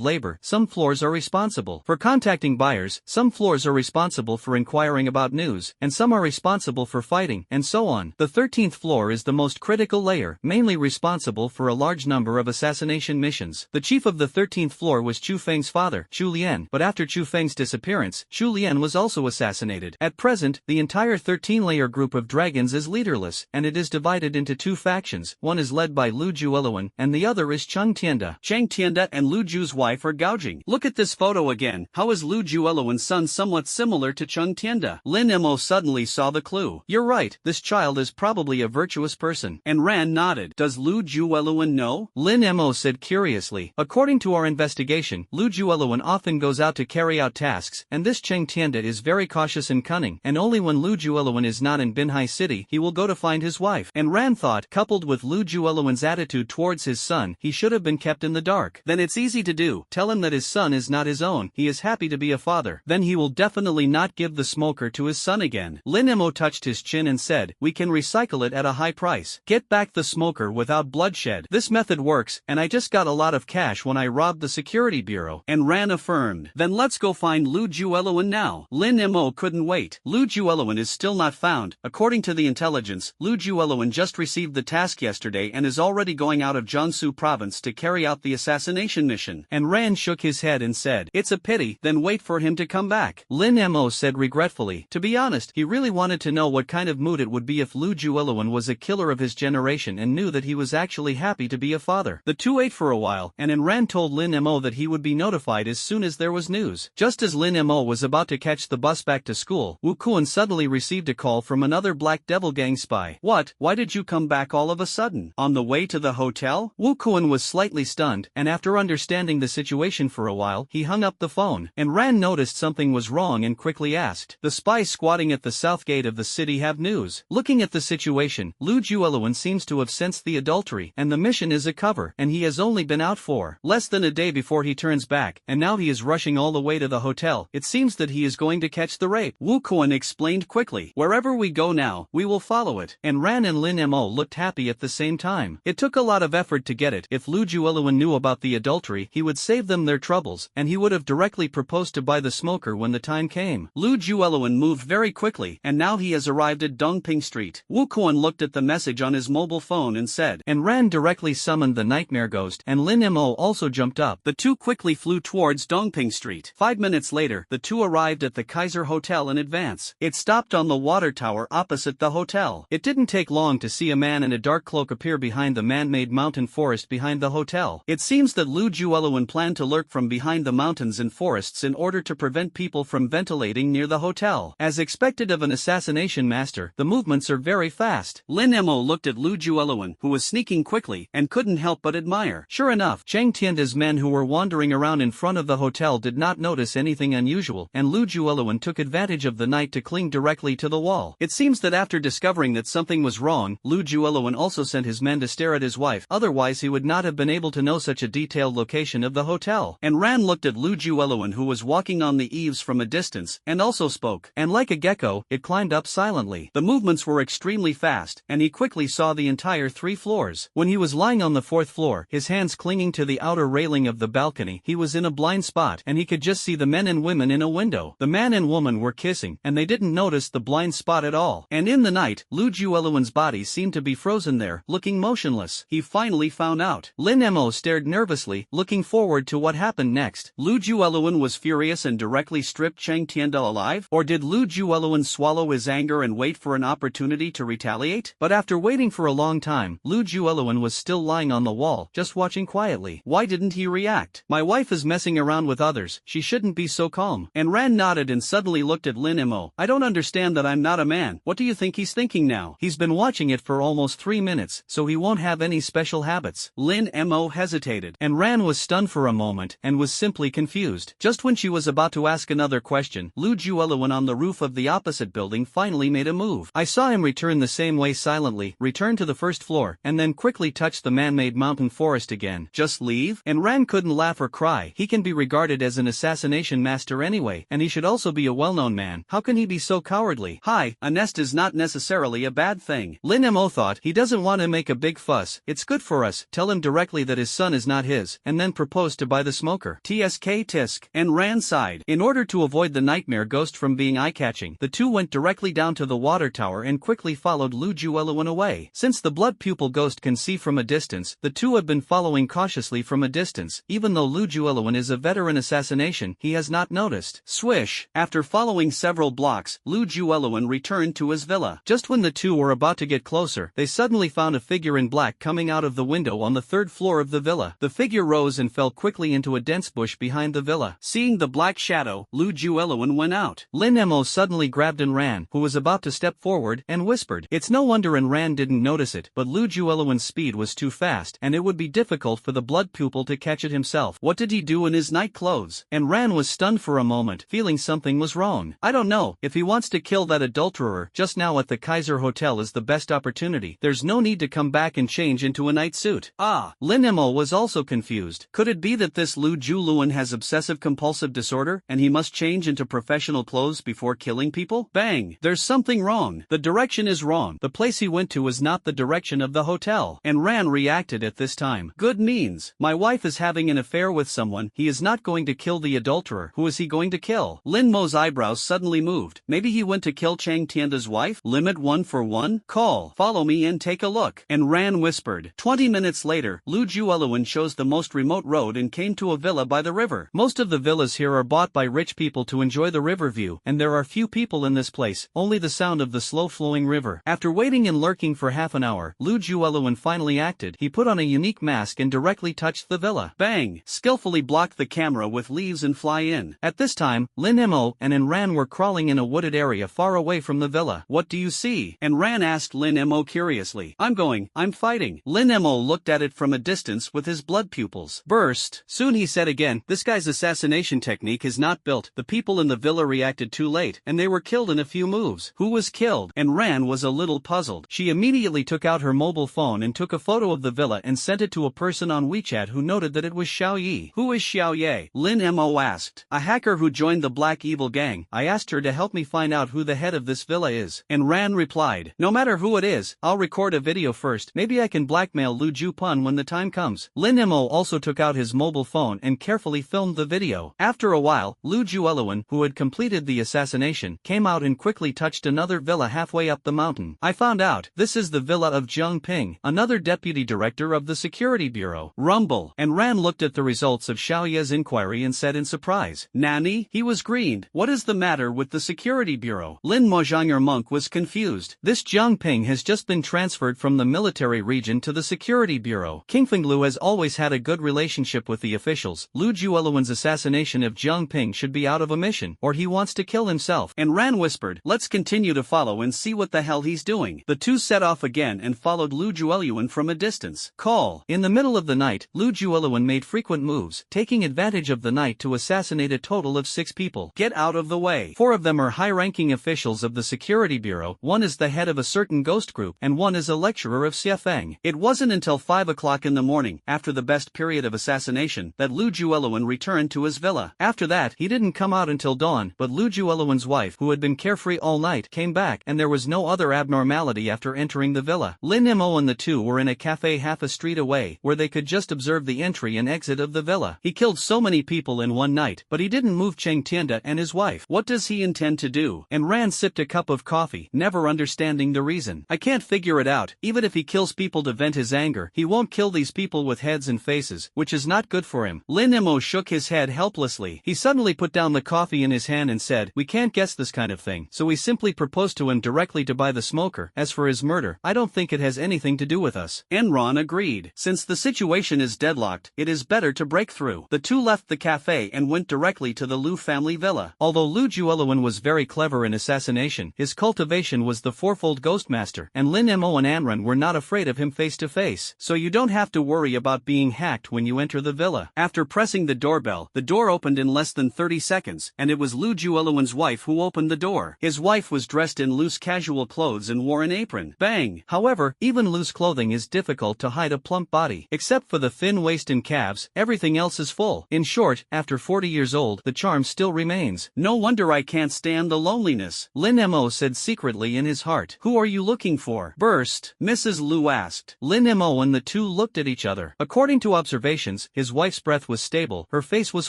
S1: labor. Some floors are responsible for contacting buyers, some floors are responsible for inquiring about news, and some are responsible for fighting, and so on. The 13th floor is the most critical layer, mainly responsible for a large number of assassination missions. The chief of the 13th 13th floor was Chu Feng's father, Chu Lian, but after Chu Feng's disappearance, Chu Lian was also assassinated. At present, the entire 13-layer group of dragons is leaderless, and it is divided into two factions. One is led by Lu Jueluan, and the other is Cheng Tianda. Cheng Tianda and Lu Ju's wife are gouging. Look at this photo again. How is Lu Jueluan's son somewhat similar to Cheng Tianda? Lin Mo suddenly saw the clue. You're right, this child is probably a virtuous person. And Ran nodded. Does Lu Jueluan know? Lin Mo said curiously. According to our investigation, Lu Jueluan often goes out to carry out tasks, and this Cheng Tianda is very cautious and cunning, and only when Lu Jueluan is not in Binhai City he will go to find his wife. And Ran thought, coupled with Lu Jueluan's attitude towards his son, he should have been kept in the dark. Then it's easy to do. Tell him that his son is not his own. He is happy to be a father. Then he will definitely not give the smoker to his son again. Lin Mo touched his chin and said, we can recycle it at a high price. Get back the smoker without bloodshed. This method works, and I just got a lot of cash when I robbed the security bureau. And Ran affirmed. Then let's go find Lu Jueluan now. Lin Mo couldn't wait. Lu Jueluan is still not found. According to the intelligence, Lu Jueluan just received the task yesterday and is already going out of Jiangsu province to carry out the assassination mission. And Ran shook his head and said, it's a pity, then wait for him to come back. Lin Mo said regretfully. To be honest, he really wanted to know what kind of mood it would be if Lu Jueluan was a killer of his generation and knew that he was actually happy to be a father. The two ate for a while, and Ran told Lin Mo that he would be notified as soon as there was news. Just as Lin Mo was about to catch the bus back to school, Wu Kuan suddenly received a call from another Black Devil Gang spy. What? Why did you come back all of a sudden? On the way to the hotel? Wu Kuan was slightly stunned, and after understanding the situation for a while, he hung up the phone. And Ran noticed something was wrong and quickly asked, the spies squatting at the south gate of the city have news. Looking at the situation, Lu Jueluan seems to have sensed the adultery, and the mission is a cover, and he has only been out for less than a day before he turns back, and now he is rushing all the way to the hotel. It seems that he is going to catch the rape. Wu Kuan explained quickly. Wherever we go now, we will follow it. And Ran and Lin Mo looked happy at the same time. It took a lot of effort to get it. If Lu Jueluan knew about the adultery, he would save them their troubles, and he would have directly proposed to buy the smoker when the time came. Lu Jueluan moved very quickly, and now he has arrived at Dongping Street. Wu Kuan looked at the message on his mobile phone and said, and Ran directly summoned the nightmare ghost, and Lin Mo also jumped up. The two quickly flew towards Dongping Street. 5 minutes later, the two arrived at the Kaiser Hotel in advance. It stopped on the water tower opposite the hotel. It didn't take long to see a man in a dark cloak appear behind the man-made mountain forest behind the hotel. It seems that Lu Jueluan planned to lurk from behind the mountains and forests in order to prevent people from ventilating near the hotel. As expected of an assassination master, the movements are very fast. Lin Mo looked at Lu Jueluan, who was sneaking quickly, and couldn't help but admire. Sure enough, Cheng Tianda's men who were wandering around in front of the hotel did not notice anything unusual, and Lu Jueluan took advantage of the night to cling directly to the wall. It seems that after discovering that something was wrong, Lu Jueluan also sent his men to stare at his wife, otherwise he would not have been able to know such a detailed location of the hotel. And Ran looked at Lu Jueluan, who was walking on the eaves from a distance, and also spoke. And like a gecko, it climbed up silently. The movements were extremely fast, and he quickly saw the entire 3 floors. When he was lying on the 4th floor, his hands clinging to the outer railing of the balcony, he was in a blind spot, and he could just see the men and women in a window. The man and woman were kissing, and they didn't notice the blind spot at all. And in the night, Lu Jueluan's body seemed to be frozen there, looking motionless. He finally found out. Lin Mo stared nervously, looking forward to what happened next. Lu Jueluan was furious and directly stripped Cheng Tianda alive? Or did Lu Jueluan swallow his anger and wait for an opportunity to retaliate? But after waiting for a long time, Lu Jueluan was still lying on the wall, just watching quietly. Why didn't he react? My wife is messing around with others, she shouldn't be so calm. And Ran nodded and suddenly looked at Lin Mo. I don't understand that I'm not a man. What do you think he's thinking now? He's been watching it for almost 3 minutes, so he won't have any special habits. Lin Mo hesitated, and Ran was stunned for a moment, and was simply confused. Just when she was about to ask another question, Lu Jueluan on the roof of the opposite building finally made a move. I saw him return the same way silently, return to the 1st floor, and then quickly touch the man-made mountain forest again. Just leave? And Ran couldn't laugh or cry. He can be regarded as an assassination master anyway, and he should also be a well-known man. How can he be so cowardly? Hi, a nest is not necessarily a bad thing. Lin Mo thought, he doesn't want to make a big fuss. It's good for us. Tell him directly that his son is not his, and then propose to buy the smoker. TSK tisk. And Ran sighed. In order to avoid the nightmare ghost from being eye-catching, the two went directly down to the water tower and quickly followed Lu Jueluan away. Since the blood pupil ghost can see from a distance, the two have been following cautiously from a distance. distance. Even though Lu Jueluen is a veteran assassination, he has not noticed. Swish! After following several blocks, Lu Jueluen returned to his villa. Just when the two were about to get closer, they suddenly found a figure in black coming out of the window on the third floor of the villa. The figure rose and fell quickly into a dense bush behind the villa. Seeing the black shadow, Lu Jueluen went out. Lin Mo suddenly grabbed Ran, who was about to step forward, and whispered. It's no wonder Ran didn't notice it, but Lu Jueluen's speed was too fast, and it would be difficult for the blood pupil to catch it himself. What did he do in his night clothes? And Ran was stunned for a moment, feeling something was wrong. I don't know, if he wants to kill that adulterer just now at the Kaiser Hotel is the best opportunity. There's no need to come back and change into a night suit. Lin Mo was also confused. Could it be that this Lu Jueluen has obsessive-compulsive disorder, and he must change into professional clothes before killing people? Bang! There's something wrong. The direction is wrong. The place he went to was not the direction of the hotel. And Ran reacted at this time. Good means. My wife is having an affair with someone. He is not going to kill the adulterer. Who is he going to kill? Lin Mo's eyebrows suddenly moved. Maybe he went to kill Chang Tianda's wife? Limit 1 for 1? Call. Follow me and take a look. And Ran whispered. 20 minutes later, Lu Jueluen chose the most remote road and came to a villa by the river. Most of the villas here are bought by rich people to enjoy the river view, and there are few people in this place, only the sound of the slow-flowing river. After waiting and lurking for half an hour, Lu Jueluen finally acted. He put on a unique mask and directly touched the villa. Bang! Skillfully blocked the camera with leaves and fly in. At this time, Lin Mo and Ran were crawling in a wooded area far away from the villa. What do you see? And Ran asked Lin Mo curiously. I'm fighting. Lin Mo looked at it from a distance with his blood pupils burst. Soon he said again, this guy's assassination technique is not built. The people in the villa reacted too late, and they were killed in a few moves. Who was killed? And Ran was a little puzzled. She immediately took out her mobile phone and took a photo of the villa and sent it to a person on WeChat who noted that it was Xiao Yi. Who is Xiao Ye? Lin Mo asked. A hacker who joined the Black Evil Gang. I asked her to help me find out who the head of this villa is. And Ran replied, no matter who it is, I'll record a video first. Maybe I can blackmail Lu Jupun when the time comes. Lin Mo also took out his mobile phone and carefully filmed the video. After a while, Lu Jueluen, who had completed the assassination, came out and quickly touched another villa halfway up the mountain. I found out, this is the villa of Jiang Ping, another deputy director of the security bureau. Rumble. And Ran looked at the results of Xiao Ye's inquiry and said in surprise, Nani? He was greened. What is the matter with the security bureau? Lin Mozhanger Monk was confused. This Jiang Ping has just been transferred from the military region to the security bureau. King Fenglu has always had a good relationship with the officials. Lu Jueluen's assassination of Jiang Ping should be out of a mission, or he wants to kill himself. And Ran whispered, let's continue to follow and see what the hell he's doing. The two set off again and followed Lu Jueluen from a distance. Call. In the middle of the night, Lu Jueluen made frequent moves, taking advantage of the night to assassinate a total of 6 people. Get out of the way. 4 of them are high-ranking officials of the security bureau, 1 is the head of a certain ghost group, and 1 is a lecturer of Xiefeng. It wasn't until 5 o'clock in the morning, after the best period of assassination, that Lu Jueluen returned to his villa. After that, he didn't come out until dawn, but Lu Jueluen's wife, who had been carefree all night, came back, and there was no other abnormality after entering the villa. Lin Mo and the two were in a cafe half a street away, where they could just observe the entry and exit of the villa. He killed so many people in one night, but he didn't move Chang Tianda and his wife. What does he intend to do? And Ran sipped a cup of coffee, never understanding the reason. I can't figure it out. Even if he kills people to vent his anger, he won't kill these people with heads and faces, which is not good for him. Lin Mo shook his head helplessly. He suddenly put down the coffee in his hand and said, we can't guess this kind of thing, so we simply proposed to him directly to buy the smoker. As for his murder, I don't think it has anything to do with us. Enron agreed. Since the situation is deadlocked, it is better to break through. The two left the cafe and went directly to the Lu family villa. Although Lu Jueluen was very clever in assassination, his cultivation was the fourfold Ghostmaster, and Lin Mo and Anran were not afraid of him face to face. So you don't have to worry about being hacked when you enter the villa. After pressing the doorbell, the door opened in less than 30 seconds, and it was Lu Jueluen's wife who opened the door. His wife was dressed in loose casual clothes and wore an apron. Bang! However, even loose clothing is difficult to hide a plump body. Except for the thin waist and calves, everything else is full. In short, after 40 years old, the charm still remains. No wonder I can't stand the loneliness, Lin Mo said secretly in his heart. Who are you looking for? Burst, Mrs. Lu asked. Lin Mo and the two looked at each other. According to observations, his wife's breath was stable, her face was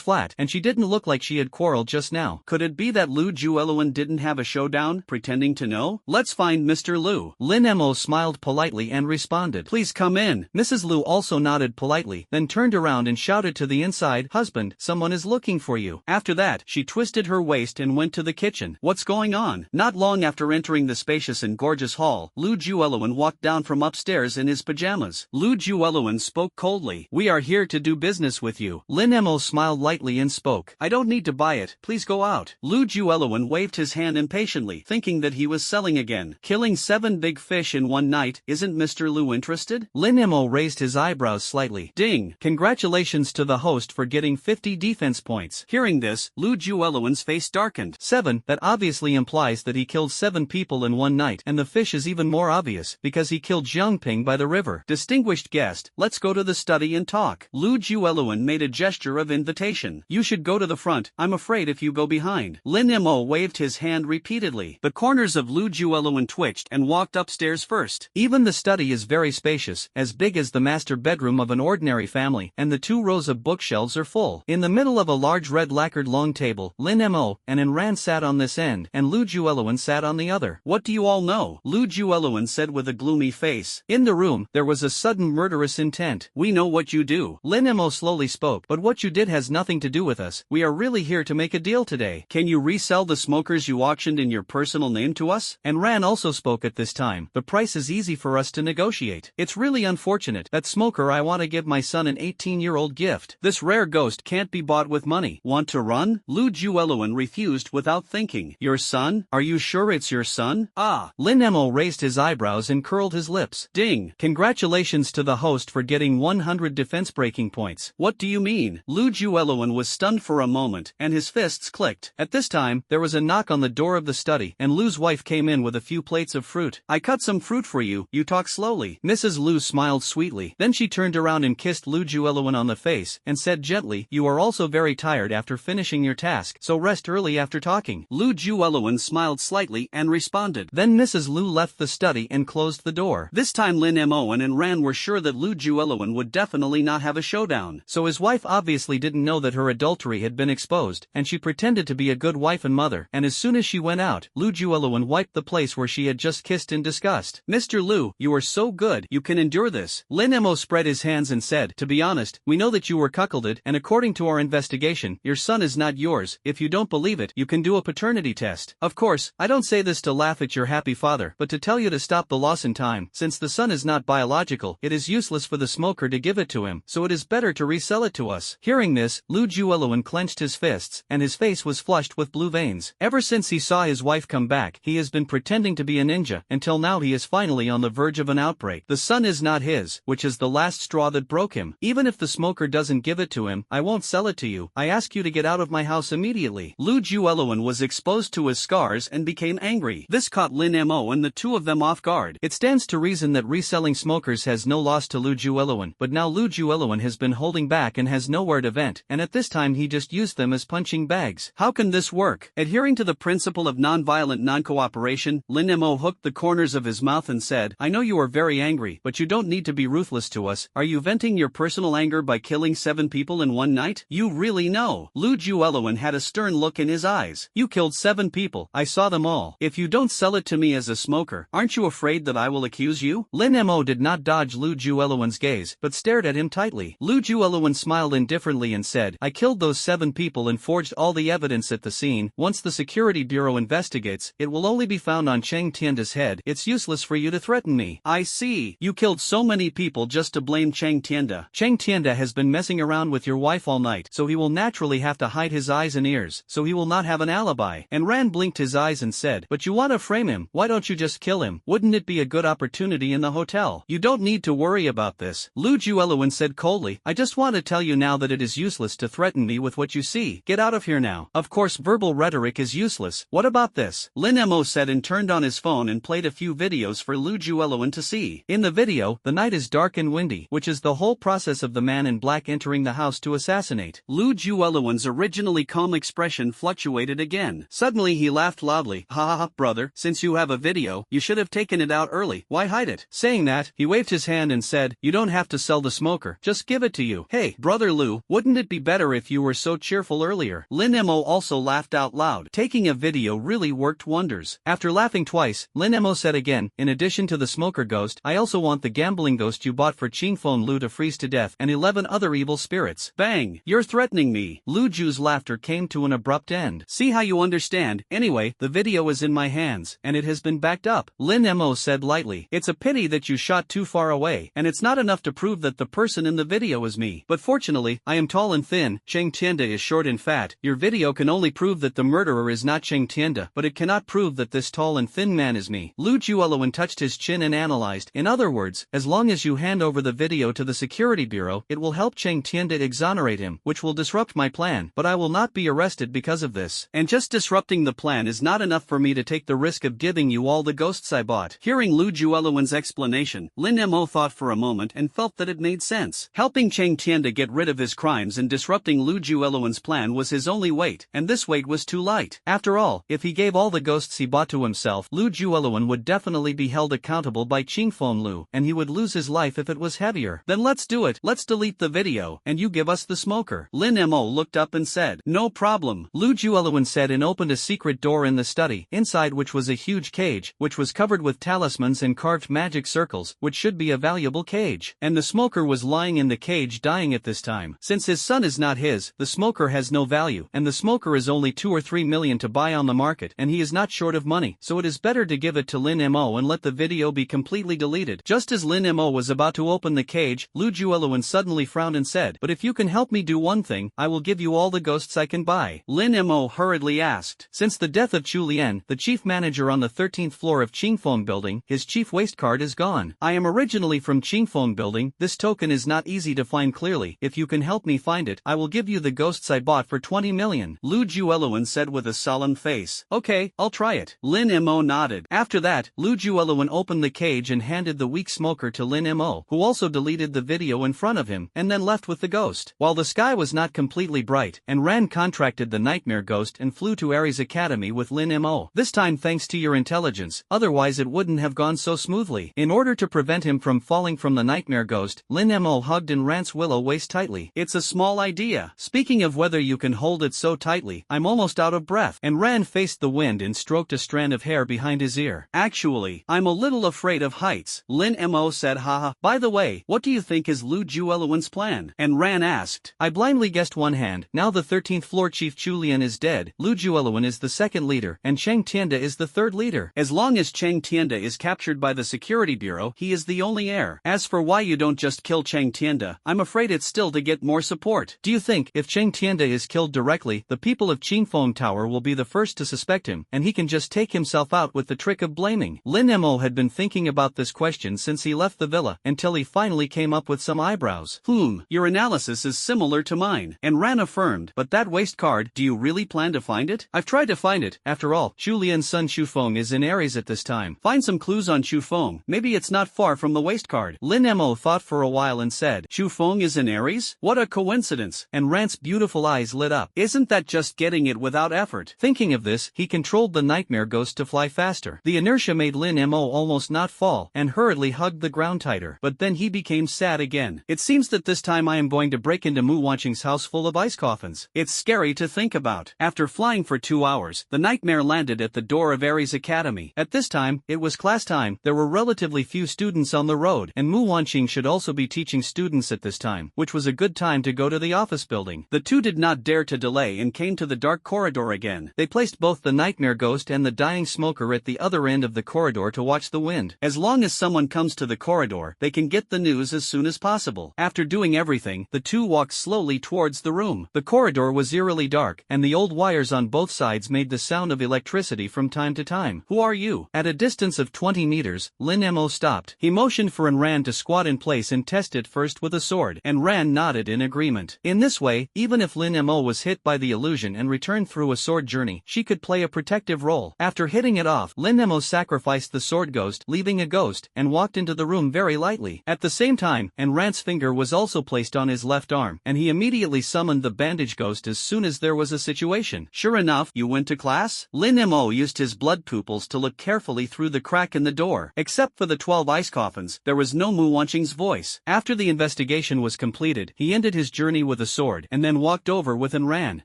S1: flat, and she didn't look like she had quarreled just now. Could it be that Lu Jueluen didn't have a showdown, pretending to know? Let's find Mr. Lu. Lin Mo smiled politely and responded, please come in. Mrs. Lu also nodded politely, then turned turned around and shouted to the inside, "Husband, someone is looking for you." After that, she twisted her waist and went to the kitchen. What's going on? Not long after entering the spacious and gorgeous hall, Lu Jueluan walked down from upstairs in his pajamas. Lu Jueluan spoke coldly. "We are here to do business with you." Lin Mo smiled lightly and spoke. "I don't need to buy it, please go out." Lu Jueluan waved his hand impatiently, thinking that he was selling again. "Killing 7 big fish in one night, isn't Mr. Lu interested?" Lin Mo raised his eyebrows slightly. "Ding! Congratulations to the host for getting 50 defense points." Hearing this, Lu Jueluan's face darkened. 7, that obviously implies that he killed 7 people in one night, and the fish is even more obvious, because he killed Jiangping by the river. "Distinguished guest, let's go to the study and talk." Lu Jueluan made a gesture of invitation. "You should go to the front, I'm afraid if you go behind." Lin Mo waved his hand repeatedly. The corners of Lu Jueluan twitched and walked upstairs first. Even the study is very spacious, as big as the master bedroom of an ordinary family, and the 2 rows of bookshelves are full. In the middle of a large red lacquered long table, Lin Mo and Enran sat on this end, and Lu Jueluan sat on the other. "What do you all know?" Lu Jueluan said with a gloomy face. In the room, there was a sudden murderous intent. "We know what you do." Lin Mo slowly spoke. "But what you did has nothing to do with us. We are really here to make a deal today. Can you resell the smokers you auctioned in your personal name to us?" Enran also spoke at this time. "The price is easy for us to negotiate. It's really unfortunate. That smoker I want to give my son an 18-year-old gift. This rare ghost can't be bought with money." "Want to run?" Lu Jueluan refused without thinking. "Your son? Are you sure it's your son?" "Ah." Lin Mo raised his eyebrows and curled his lips. "Ding! Congratulations to the host for getting 100 defense breaking points." "What do you mean?" Lu Jueluan was stunned for a moment, and his fists clicked. At this time, there was a knock on the door of the study, and Lu's wife came in with a few plates of fruit. "I cut some fruit for you, you talk slowly." Mrs. Lu smiled sweetly. Then she turned around and kissed Lu Jueluan on the face, and said gently, "You are also very tired after finishing your task, so rest early after talking." Lu Jueluan smiled slightly and responded. Then Mrs. Lu left the study and closed the door. This time Lin Mo and Enran were sure that Lu Jueluan would definitely not have a showdown. So his wife obviously didn't know that her adultery had been exposed, and she pretended to be a good wife and mother, and as soon as she went out, Lu Jueluan wiped the place where she had just kissed in disgust. "Mr. Lu, you are so good, you can endure this." Lin Mo spread his hands and said, "To be honest, we know that you were cuckolded, and according to our investigation, your son is not yours. If you don't believe it, you can do a paternity test. Of course, I don't say this to laugh at your happy father, but to tell you to stop the loss in time. Since the son is not biological, it is useless for the smoker to give it to him, so it is better to resell it to us." Hearing this, Lu Jueluan clenched his fists, and his face was flushed with blue veins. Ever since he saw his wife come back, he has been pretending to be a ninja, until now he is finally on the verge of an outbreak. The son is not his, which is the last straw that broke him. "Even if the smoker doesn't give it to him, I won't sell it to you. I ask you to get out of my house immediately." Lu Jueluan was exposed to his scars and became angry. This caught Lin Mo and the 2 of them off guard. It stands to reason that reselling smokers has no loss to Lu Jueluan, but now Lu Jueluan has been holding back and has nowhere to vent, and at this time he just used them as punching bags. How can this work? Adhering to the principle of nonviolent non-cooperation, Lin Mo hooked the corners of his mouth and said, "I know you are very angry, but you don't need to be ruthless to us. Are you venting your personal anger by killing 7 people in one night? You really know." Lu Jueluan had a stern look in his eyes. "You killed 7 people, I saw them all. If you don't sell it to me as a smoker, aren't you afraid that I will accuse you?" Lin Mo did not dodge Lu Jueluan's gaze, but stared at him tightly. Lu Jueluan smiled indifferently and said, "I killed those 7 people and forged all the evidence at the scene. Once the Security Bureau investigates, it will only be found on Cheng Tianda's head. It's useless for you to threaten me." "I see. You killed so many people just to blame Cheng Tianda." "Cheng Tianda has been messing around with your wife all night, so he will naturally have to hide his eyes and ears, so he will not have an alibi." And Rand blinked his eyes and said, "But you want to frame him, why don't you just kill him? Wouldn't it be a good opportunity in the hotel?" "You don't need to worry about this," Lu Jueluan said coldly. "I just want to tell you now that it is useless to threaten me with what you see. Get out of here now. Of course verbal rhetoric is useless. What about this?" Lin Mo said and turned on his phone and played a few videos for Lu Jueluan to see. In the video, the night is dark and windy, which is the whole process of the man in black entering the house to assassinate. Lu Jueluan's originally calm expression fluctuated again. Suddenly he laughed loudly. "Ha ha ha, brother, since you have a video, you should have taken it out early. Why hide it?" Saying that, he waved his hand and said, "You don't have to sell the smoker, just give it to you." "Hey, brother Lu, wouldn't it be better if you were so cheerful earlier?" Lin Mo also laughed out loud. Taking a video really worked wonders. After laughing twice, Lin Mo said again, "In addition to the smoker ghost, I also want the gambling ghost you bought for Qingfeng Lu to freeze to death. and 11 other evil spirits. Bang! You're threatening me. Lu Ju's laughter came to an abrupt end. See how you understand? Anyway, the video is in my hands, and it has been backed up. Lin Mo said lightly. It's a pity that you shot too far away, and it's not enough to prove that the person in the video is me. But fortunately, I am tall and thin. Cheng Tianda is short and fat. Your video can only prove that the murderer is not Cheng Tianda, but it cannot prove that this tall and thin man is me. Lu Jueluan touched his chin and analyzed. In other words, as long as you hand over the video to the security bureau, it will help Cheng Tianda exonerate him, which will disrupt my plan, but I will not be arrested because of this. And just disrupting the plan is not enough for me to take the risk of giving you all the ghosts I bought. Hearing Lu Jueluan's explanation, Lin Mo thought for a moment and felt that it made sense. Helping Cheng Tianda get rid of his crimes and disrupting Lu Jueluan's plan was his only weight, and this weight was too light. After all, if he gave all the ghosts he bought to himself, Lu Jueluan would definitely be held accountable by Qingfeng Lu, and he would lose his life if it was heavier. Then let's do it. Let's delete the video, and you give us the smoker. Lin Mo looked up and said, no problem. Lu Jueluan said and opened a secret door in the study, inside which was a huge cage, which was covered with talismans and carved magic circles, which should be a valuable cage. And the smoker was lying in the cage dying at this time. Since his son is not his, the smoker has no value, and the smoker is only 2 or 3 million to buy on the market, and he is not short of money, so it is better to give it to Lin Mo and let the video be completely deleted. Just as Lin Mo was about to open the cage, Lu Jueluan suddenly frowned and said, but if you can help me do one thing, I will give you all the ghosts I can buy. Lin Mo hurriedly asked. Since the death of Chu Lian, the chief manager on the 13th floor of Qingfeng building, his chief waste card is gone. I am originally from Qingfeng building. This token is not easy to find clearly. If you can help me find it, I will give you the ghosts I bought for 20 million. Lu Jueluan said with a solemn face. Okay, I'll try it. Lin Mo nodded. After that, Lu Jueluan opened the cage and handed the weak smoker to Lin Mo, who also deleted the video in front of him, and then left with the ghost. While the sky was not completely bright, and Ran contracted the nightmare ghost and flew to Ares Academy with Lin Mo. This time thanks to your intelligence, otherwise it wouldn't have gone so smoothly. In order to prevent him from falling from the nightmare ghost, Lin Mo hugged and Ran's willow waist tightly. It's a small idea. Speaking of whether you can hold it so tightly, I'm almost out of breath. And Ran faced the wind and stroked a strand of hair behind his ear. Actually, I'm a little afraid of heights. Lin Mo said haha. By the way, what do you think is Lu Jueluan's plan? And Ran asked. I blindly guessed one hand. Now the 13th floor chief Chu Lian is dead. Lu Jueluan is the second leader, and Cheng Tianda is the third leader. As long as Cheng Tianda is captured by the security bureau, he is the only heir. As for why you don't just kill Cheng Tianda, I'm afraid it's still to get more support. Do you think, if Cheng Tianda is killed directly, the people of Qingfeng Tower will be the first to suspect him, and he can just take himself out with the trick of blaming? Lin Mo had been thinking about this question since he left the villa, until he finally came up with some eyebrows. Your analysis is similar to mine. And Ran affirmed, but that waste card, do you really plan to find it? I've tried to find it. After all, Chu Lian's son Chu Feng is in Ares at this time. Find some clues on Chu Feng. Maybe it's not far from the waste card. Lin Mo thought for a while and said, Chu Feng is in Ares? What a coincidence. And Ran's beautiful eyes lit up. Isn't that just getting it without effort? Thinking of this, he controlled the nightmare ghost to fly faster. The inertia made Lin Mo almost not fall, and hurriedly hugged the ground tighter. But then he became sad again. It seems that this time I am going to break into Mu Wanqing's house full of ice coffins. It's scary to think about. After flying for 2 hours, the nightmare landed at the door of Ares Academy. At this time, it was class time. There were relatively few students on the road, and Mu Wanqing should also be teaching students at this time, which was a good time to go to the office building. The two did not dare to delay and came to the dark corridor again. They placed both the nightmare ghost and the dying smoker at the other end of the corridor to watch the wind. As long as someone comes to the corridor, they can get the news as soon as possible. After doing everything, the two walked slowly towards the room. The corridor was eerily dark, and the old wires on both sides made the sound of electricity from time to time. Who are you? At a distance of 20 meters, Lin Mo stopped. He motioned for Ran to squat in place and test it first with a sword, and Ran nodded in agreement. In this way, even if Lin Mo was hit by the illusion and returned through a sword journey, she could play a protective role. After hitting it off, Lin Mo sacrificed the sword ghost, leaving a ghost, and walked into the room very lightly. At the same time, Ran's finger was also placed on his left arm, and he immediately summoned the bandage ghost as soon as there was a situation. Sure enough, you went to class? Lin Mo used his blood pupils to look carefully through the crack in the door. Except for the 12 ice coffins, there was no Mu Wanqing's voice. After the investigation was completed, he ended his journey with a sword, and then walked over with Ran.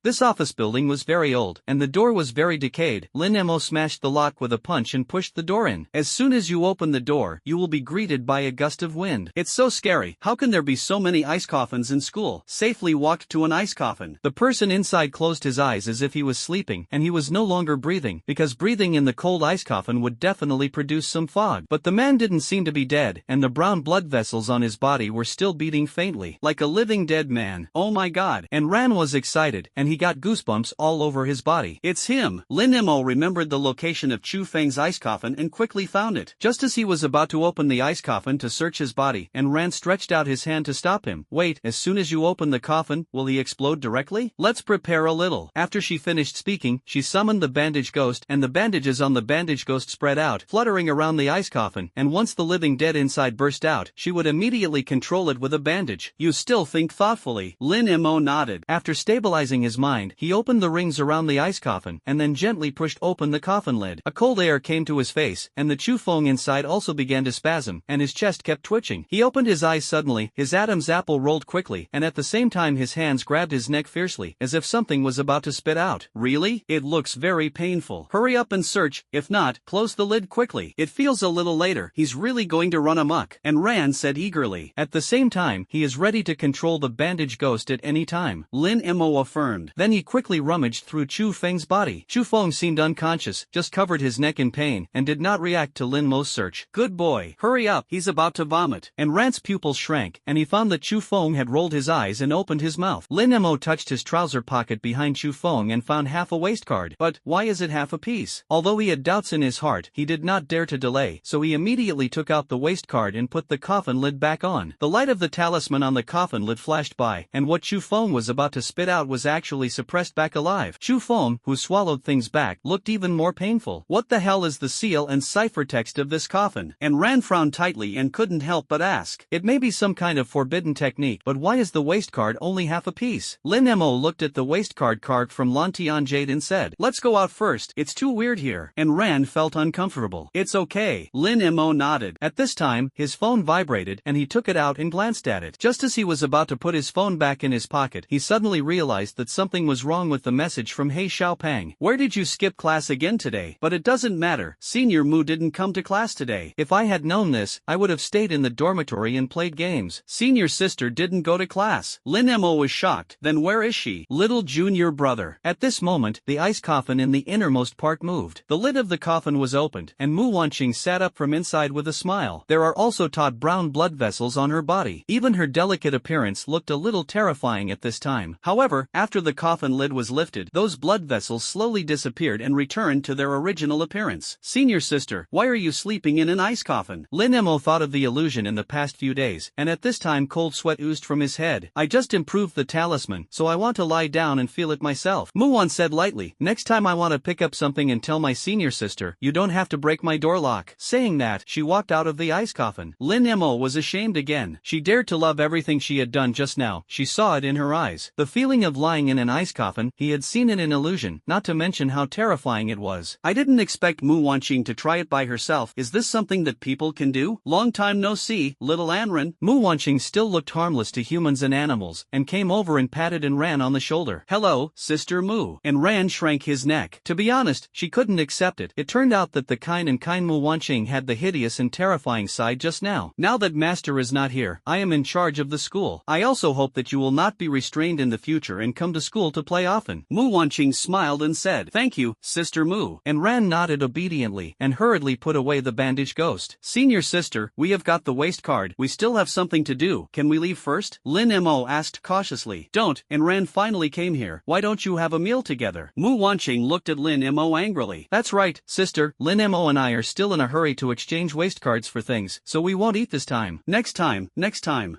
S1: This office building was very old, and the door was very decayed. Lin Mo smashed the lock with a punch and pushed the door in. As soon as you open the door, you will be greeted by a gust of wind. It's so scary. How can there there be so many ice coffins in school? Safely walked to an ice coffin. The person inside closed his eyes as if he was sleeping, and he was no longer breathing, because breathing in the cold ice coffin would definitely produce some fog. But the man didn't seem to be dead, and the brown blood vessels on his body were still beating faintly, like a living dead man. Oh my god. And Ran was excited, and he got goosebumps all over his body. It's him. Lin Mo remembered the location of Chu Feng's ice coffin and quickly found it. Just as he was about to open the ice coffin to search his body, and Ran stretched out his hand to stop him. Wait, as soon as you open the coffin, will he explode directly? Let's prepare a little. After she finished speaking, she summoned the bandage ghost, and the bandages on the bandage ghost spread out, fluttering around the ice coffin, and once the living dead inside burst out, she would immediately control it with a bandage. You still think thoughtfully. Lin Mo nodded. After stabilizing his mind, he opened the rings around the ice coffin, and then gently pushed open the coffin lid. A cold air came to his face, and the Chu Feng inside also began to spasm, and his chest kept twitching. He opened his eyes suddenly, his Adam's apple rolled quickly, and at the same time his hands grabbed his neck fiercely, as if something was about to spit out. Really? It looks very painful. Hurry up and search, if not, close the lid quickly. It feels a little later. He's really going to run amok. And Ran said eagerly. At the same time, he is ready to control the bandage ghost at any time. Lin Mo affirmed. Then he quickly rummaged through Chu Feng's body. Chu Feng seemed unconscious, just covered his neck in pain, and did not react to Lin Mo's search. Good boy. Hurry up, he's about to vomit. And Ran's pupils shrank, and he found that Chu Feng had rolled his eyes and opened his mouth. Lin Mo touched his trouser pocket behind Chu Feng and found half a waist card. But why is it half a piece? Although he had doubts in his heart, he did not dare to delay, so he immediately took out the waist card and put the coffin lid back on. The light of the talisman on the coffin lid flashed by, and what Chu Feng was about to spit out was actually suppressed back alive. Chu Feng, who swallowed things back, looked even more painful. What the hell is the seal and ciphertext of this coffin? And Ran frowned tightly and couldn't help but ask. It may be some kind of forbidden technique, but why is the waist card only half a piece? Lin Mo looked at the waist card carved from Lantian jade and said, let's go out first, it's too weird here. And Ran felt uncomfortable. It's okay. Lin Mo nodded. At this time, his phone vibrated, and he took it out and glanced at it. Just as he was about to put his phone back in his pocket, he suddenly realized that something was wrong with the message from He Xiaopang. Where did you skip class again today? But it doesn't matter. Senior Mu didn't come to class today. If I had known this, I would have stayed in the dormitory and played games. Senior sister didn't go to class. Lin Mo was shocked. Then where is she? Little junior brother. At this moment, the ice coffin in the innermost part moved. The lid of the coffin was opened, and Mu Wanqing sat up from inside with a smile. There are also taut brown blood vessels on her body. Even her delicate appearance looked a little terrifying at this time. However, after the coffin lid was lifted, those blood vessels slowly disappeared and returned to their original appearance. Senior sister, why are you sleeping in an ice coffin? Lin Mo thought of the illusion in the past few days, and at this time cold sweat oozed from his head. I just improved the talisman, so I want to lie down and feel it myself. Muwan said lightly, next time I want to pick up something and tell my senior sister, you don't have to break my door lock. Saying that, she walked out of the ice coffin. Lin Mo was ashamed again. She dared to love everything she had done just now. She saw it in her eyes. The feeling of lying in an ice coffin, he had seen it in illusion, not to mention how terrifying it was. I didn't expect Mu Wanqing to try it by herself. Is this something that people can do? Long time no see, little Anren. Mu Wanqing still looked harmless to humans and animals, and came over and patted and Ran on the shoulder. Hello, Sister Mu. And Ran shrank his neck. To be honest, she couldn't accept it. It turned out that the kind Mu Wanqing had the hideous and terrifying side just now. Now that Master is not here, I am in charge of the school. I also hope that you will not be restrained in the future and come to school to play often. Mu Wanqing smiled and said, thank you, Sister Mu. And Ran nodded obediently, and hurriedly put away the bandage ghost. Senior sister, we have got the waist card. We still have something to do. Can we leave first? Lin Mo asked cautiously. Don't, and Ran finally came here. Why don't you have a meal together? Mu Wanqing looked at Lin Mo angrily. That's right, sister, Lin Mo and I are still in a hurry to exchange waist cards for things, so we won't eat this time. Next time.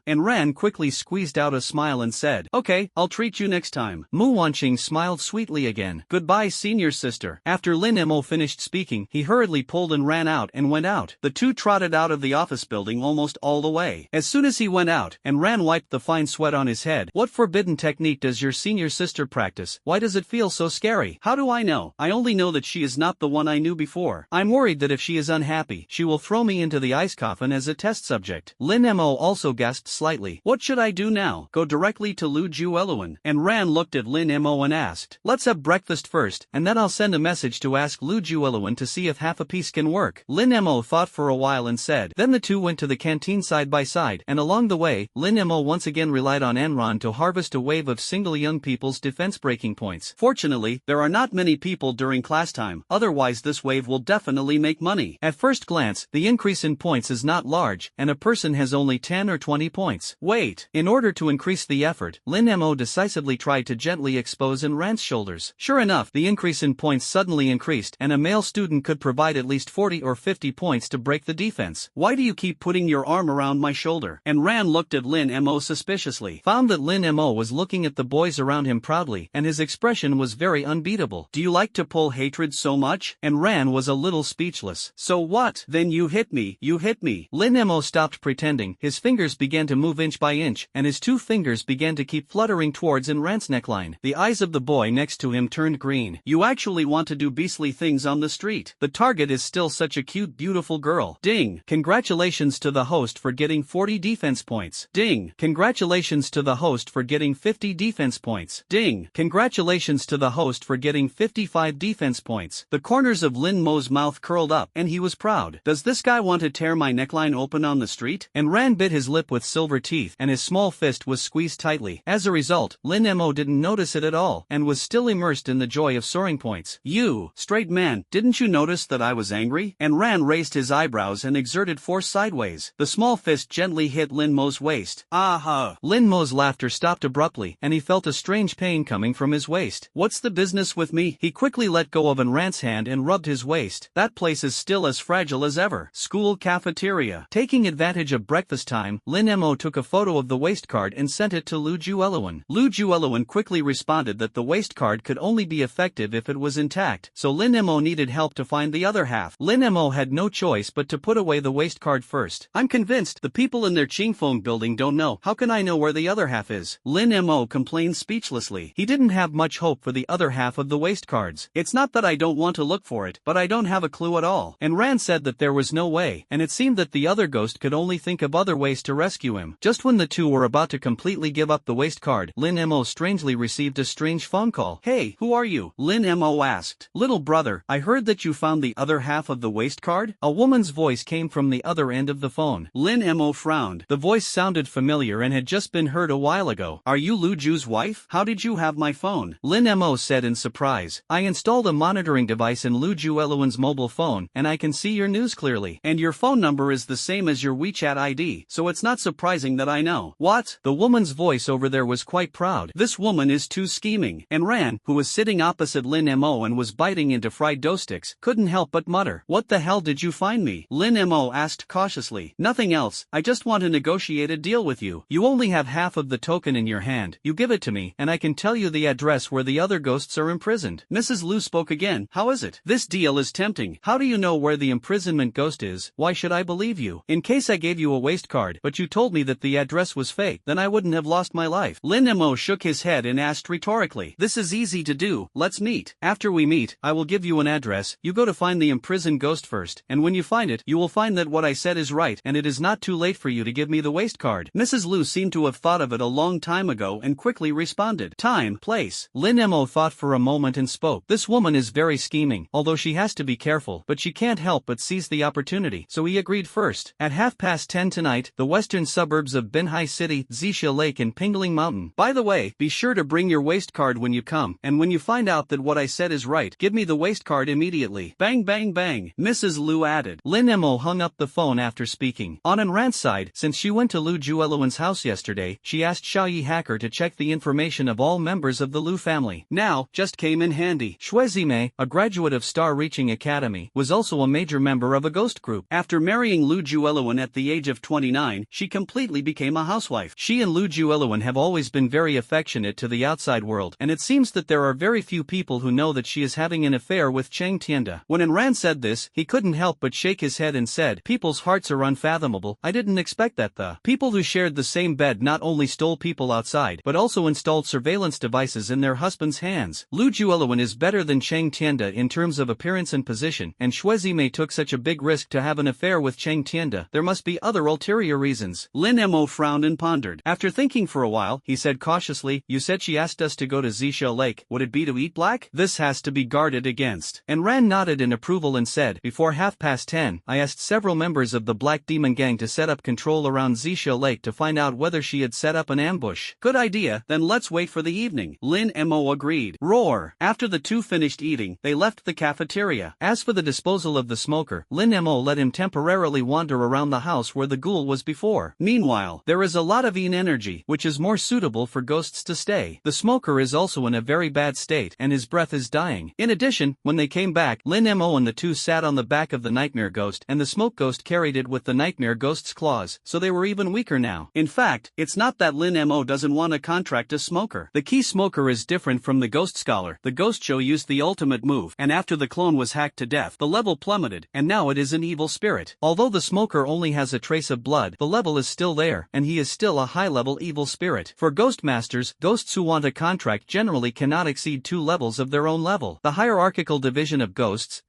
S1: And Ran quickly squeezed out a smile and said, okay, I'll treat you next time. Mu Wanqing smiled sweetly again. Goodbye, senior sister. After Lin Mo finished speaking, he hurriedly pulled and ran out and went out. The two trotted out of the office building almost all the way. As soon as he went out, and Ran wiped the fine sweat on his head. What forbidden technique does your senior sister practice? Why does it feel so scary? How do I know? I only know that she is not the one I knew before. I'm worried that if she is unhappy, she will throw me into the ice coffin as a test subject. Lin Mo also gasped slightly. What should I do now? Go directly to Lu Jueluan. And Ran looked at Lin Mo and asked, let's have breakfast first, and then I'll send a message to ask Lu Jueluan to see if half a piece can work. Lin Mo thought for a while and said. Then the two went to the canteen side by side, and along Along the way, Lin Mo once again relied on Enron to harvest a wave of single young people's defense breaking points. Fortunately, there are not many people during class time, otherwise this wave will definitely make money. At first glance, the increase in points is not large, and a person has only 10 or 20 points. Wait! In order to increase the effort, Lin Mo decisively tried to gently expose Enran's shoulders. Sure enough, the increase in points suddenly increased, and a male student could provide at least 40 or 50 points to break the defense. Why do you keep putting your arm around my shoulder? Enran looked at Lin Mo suspiciously, found that Lin Mo was looking at the boys around him proudly, and his expression was very unbeatable. Do you like to pull hatred so much? Enran was a little speechless. So what? Then you hit me, you hit me. Lin Mo stopped pretending, his fingers began to move inch by inch, and his two fingers began to keep fluttering towards Enran's neckline. The eyes of the boy next to him turned green. You actually want to do beastly things on the street. The target is still such a cute, beautiful girl. Ding! Congratulations to the host for getting 40 defense points. Ding! Congratulations to the host for getting 50 defense points. Ding! Congratulations to the host for getting 55 defense points. The corners of Lin Mo's mouth curled up, and he was proud. Does this guy want to tear my neckline open on the street? And Ran bit his lip with silver teeth, and his small fist was squeezed tightly. As a result, Lin Mo didn't notice it at all, and was still immersed in the joy of soaring points. You, straight man, didn't you notice that I was angry? And Ran raised his eyebrows and exerted force sideways. The small fist gently hit Lin Mo's waist. Aha! Lin Mo's laughter stopped abruptly, and he felt a strange pain coming from his waist. What's the business with me? He quickly let go of Enran's hand and rubbed his waist. That place is still as fragile as ever. School cafeteria. Taking advantage of breakfast time, Lin Mo took a photo of the waist card and sent it to Lu Jueluan. Lu Jueluan quickly responded that the waist card could only be effective if it was intact, so Lin Mo needed help to find the other half. Lin Mo had no choice but to put away the waist card first. I'm convinced the people in their Qingfeng building don't know. How can I know where the other half is? Lin Mo complained speechlessly. He didn't have much hope for the other half of the waist cards. It's not that I don't want to look for it, but I don't have a clue at all. And Ran said that there was no way, and it seemed that the other ghost could only think of other ways to rescue him. Just when the two were about to completely give up the waist card, Lin Mo strangely received a strange phone call. Hey, who are you? Lin Mo asked. Little brother, I heard that you found the other half of the waist card? A woman's voice came from the other end of the phone. Lin Mo frowned. The voice sounded familiar and had just been heard a while ago. Are you Lu Ju's wife? How did you have my phone? Lin Mo said in surprise. I installed a monitoring device in Lu Jueluan's mobile phone, and I can see your news clearly. And your phone number is the same as your WeChat ID, so it's not surprising that I know. What? The woman's voice over there was quite proud. This woman is too scheming. And Ran, who was sitting opposite Lin Mo and was biting into fried dough sticks, couldn't help but mutter. What the hell did you find me? Lin Mo asked cautiously. Nothing else, I just want to negotiate a deal with you. You only have half of the token in your hand. You give it to me, and I can tell you the address where the other ghosts are imprisoned. Mrs. Lu spoke again. How is it? This deal is tempting. How do you know where the imprisonment ghost is? Why should I believe you? In case I gave you a waist card, but you told me that the address was fake, then I wouldn't have lost my life. Lin Mo shook his head and asked rhetorically. This is easy to do. Let's meet. After we meet, I will give you an address. You go to find the imprisoned ghost first, and when you find it, you will find that what I said is right, and it is not too late for you to give me the waist card. Mrs. Lu seemed to have thought of it a long time ago and quickly responded. Time, place. Lin Mo thought for a moment and spoke. This woman is very scheming, although she has to be careful, but she can't help but seize the opportunity, so he agreed first. At 10:30 tonight, the western suburbs of Binhai City, Zixia Lake and Pingling Mountain. By the way, be sure to bring your waist card when you come, and when you find out that what I said is right, give me the waist card immediately. Bang bang bang, Mrs. Lu added. Lin Mo hung up the phone after speaking. On Enran's side, since she went to Lu Jueluan's house yesterday, she asked Xiaoyi Hacker to check the information of all members of the Lu family. Now, just came in handy. Shuezime, a graduate of Star Reaching Academy, was also a major member of a ghost group. After marrying Lu Jueluan at the age of 29, she completely became a housewife. She and Lu Jueluan have always been very affectionate to the outside world, and it seems that there are very few people who know that she is having an affair with Cheng Tianda. When Enran said this, he couldn't help but shake his head and said, people's hearts are unfathomable. I didn't expect that. The people who shared the same bed not only stole people outside, but also installed surveillance devices in their husbands' hands. Lu Jueluan is better than Cheng Tianda in terms of appearance and position, and Shuezime took such a big risk to have an affair with Cheng Tianda. There must be other ulterior reasons. Lin Mo frowned and pondered. After thinking for a while, he said cautiously, you said she asked us to go to Zixia Lake. Would it be to eat black? This has to be guarded against. And Ran nodded in approval and said, before 10:30, I asked several members of the Black Demon Gang to set up control around around Zixia Lake to find out whether she had set up an ambush. Good idea, then let's wait for the evening. Lin Mo agreed. Roar. After the two finished eating, they left the cafeteria. As for the disposal of the smoker, Lin Mo let him temporarily wander around the house where the ghoul was before. Meanwhile, there is a lot of yin energy, which is more suitable for ghosts to stay. The smoker is also in a very bad state, and his breath is dying. In addition, when they came back, Lin Mo and the two sat on the back of the nightmare ghost, and the smoke ghost carried it with the nightmare ghost's claws, so they were even weaker now. In fact, it's not that Lin Mo doesn't want to contract a smoker. The key smoker is different from the ghost scholar. The ghost show used the ultimate move, and after the clone was hacked to death, the level plummeted, and now it is an evil spirit. Although the smoker only has a trace of blood, the level is still there, and he is still a high-level evil spirit. For ghost masters, ghosts who want a contract generally cannot exceed 2 levels of their own level. The hierarchical division of ghosts,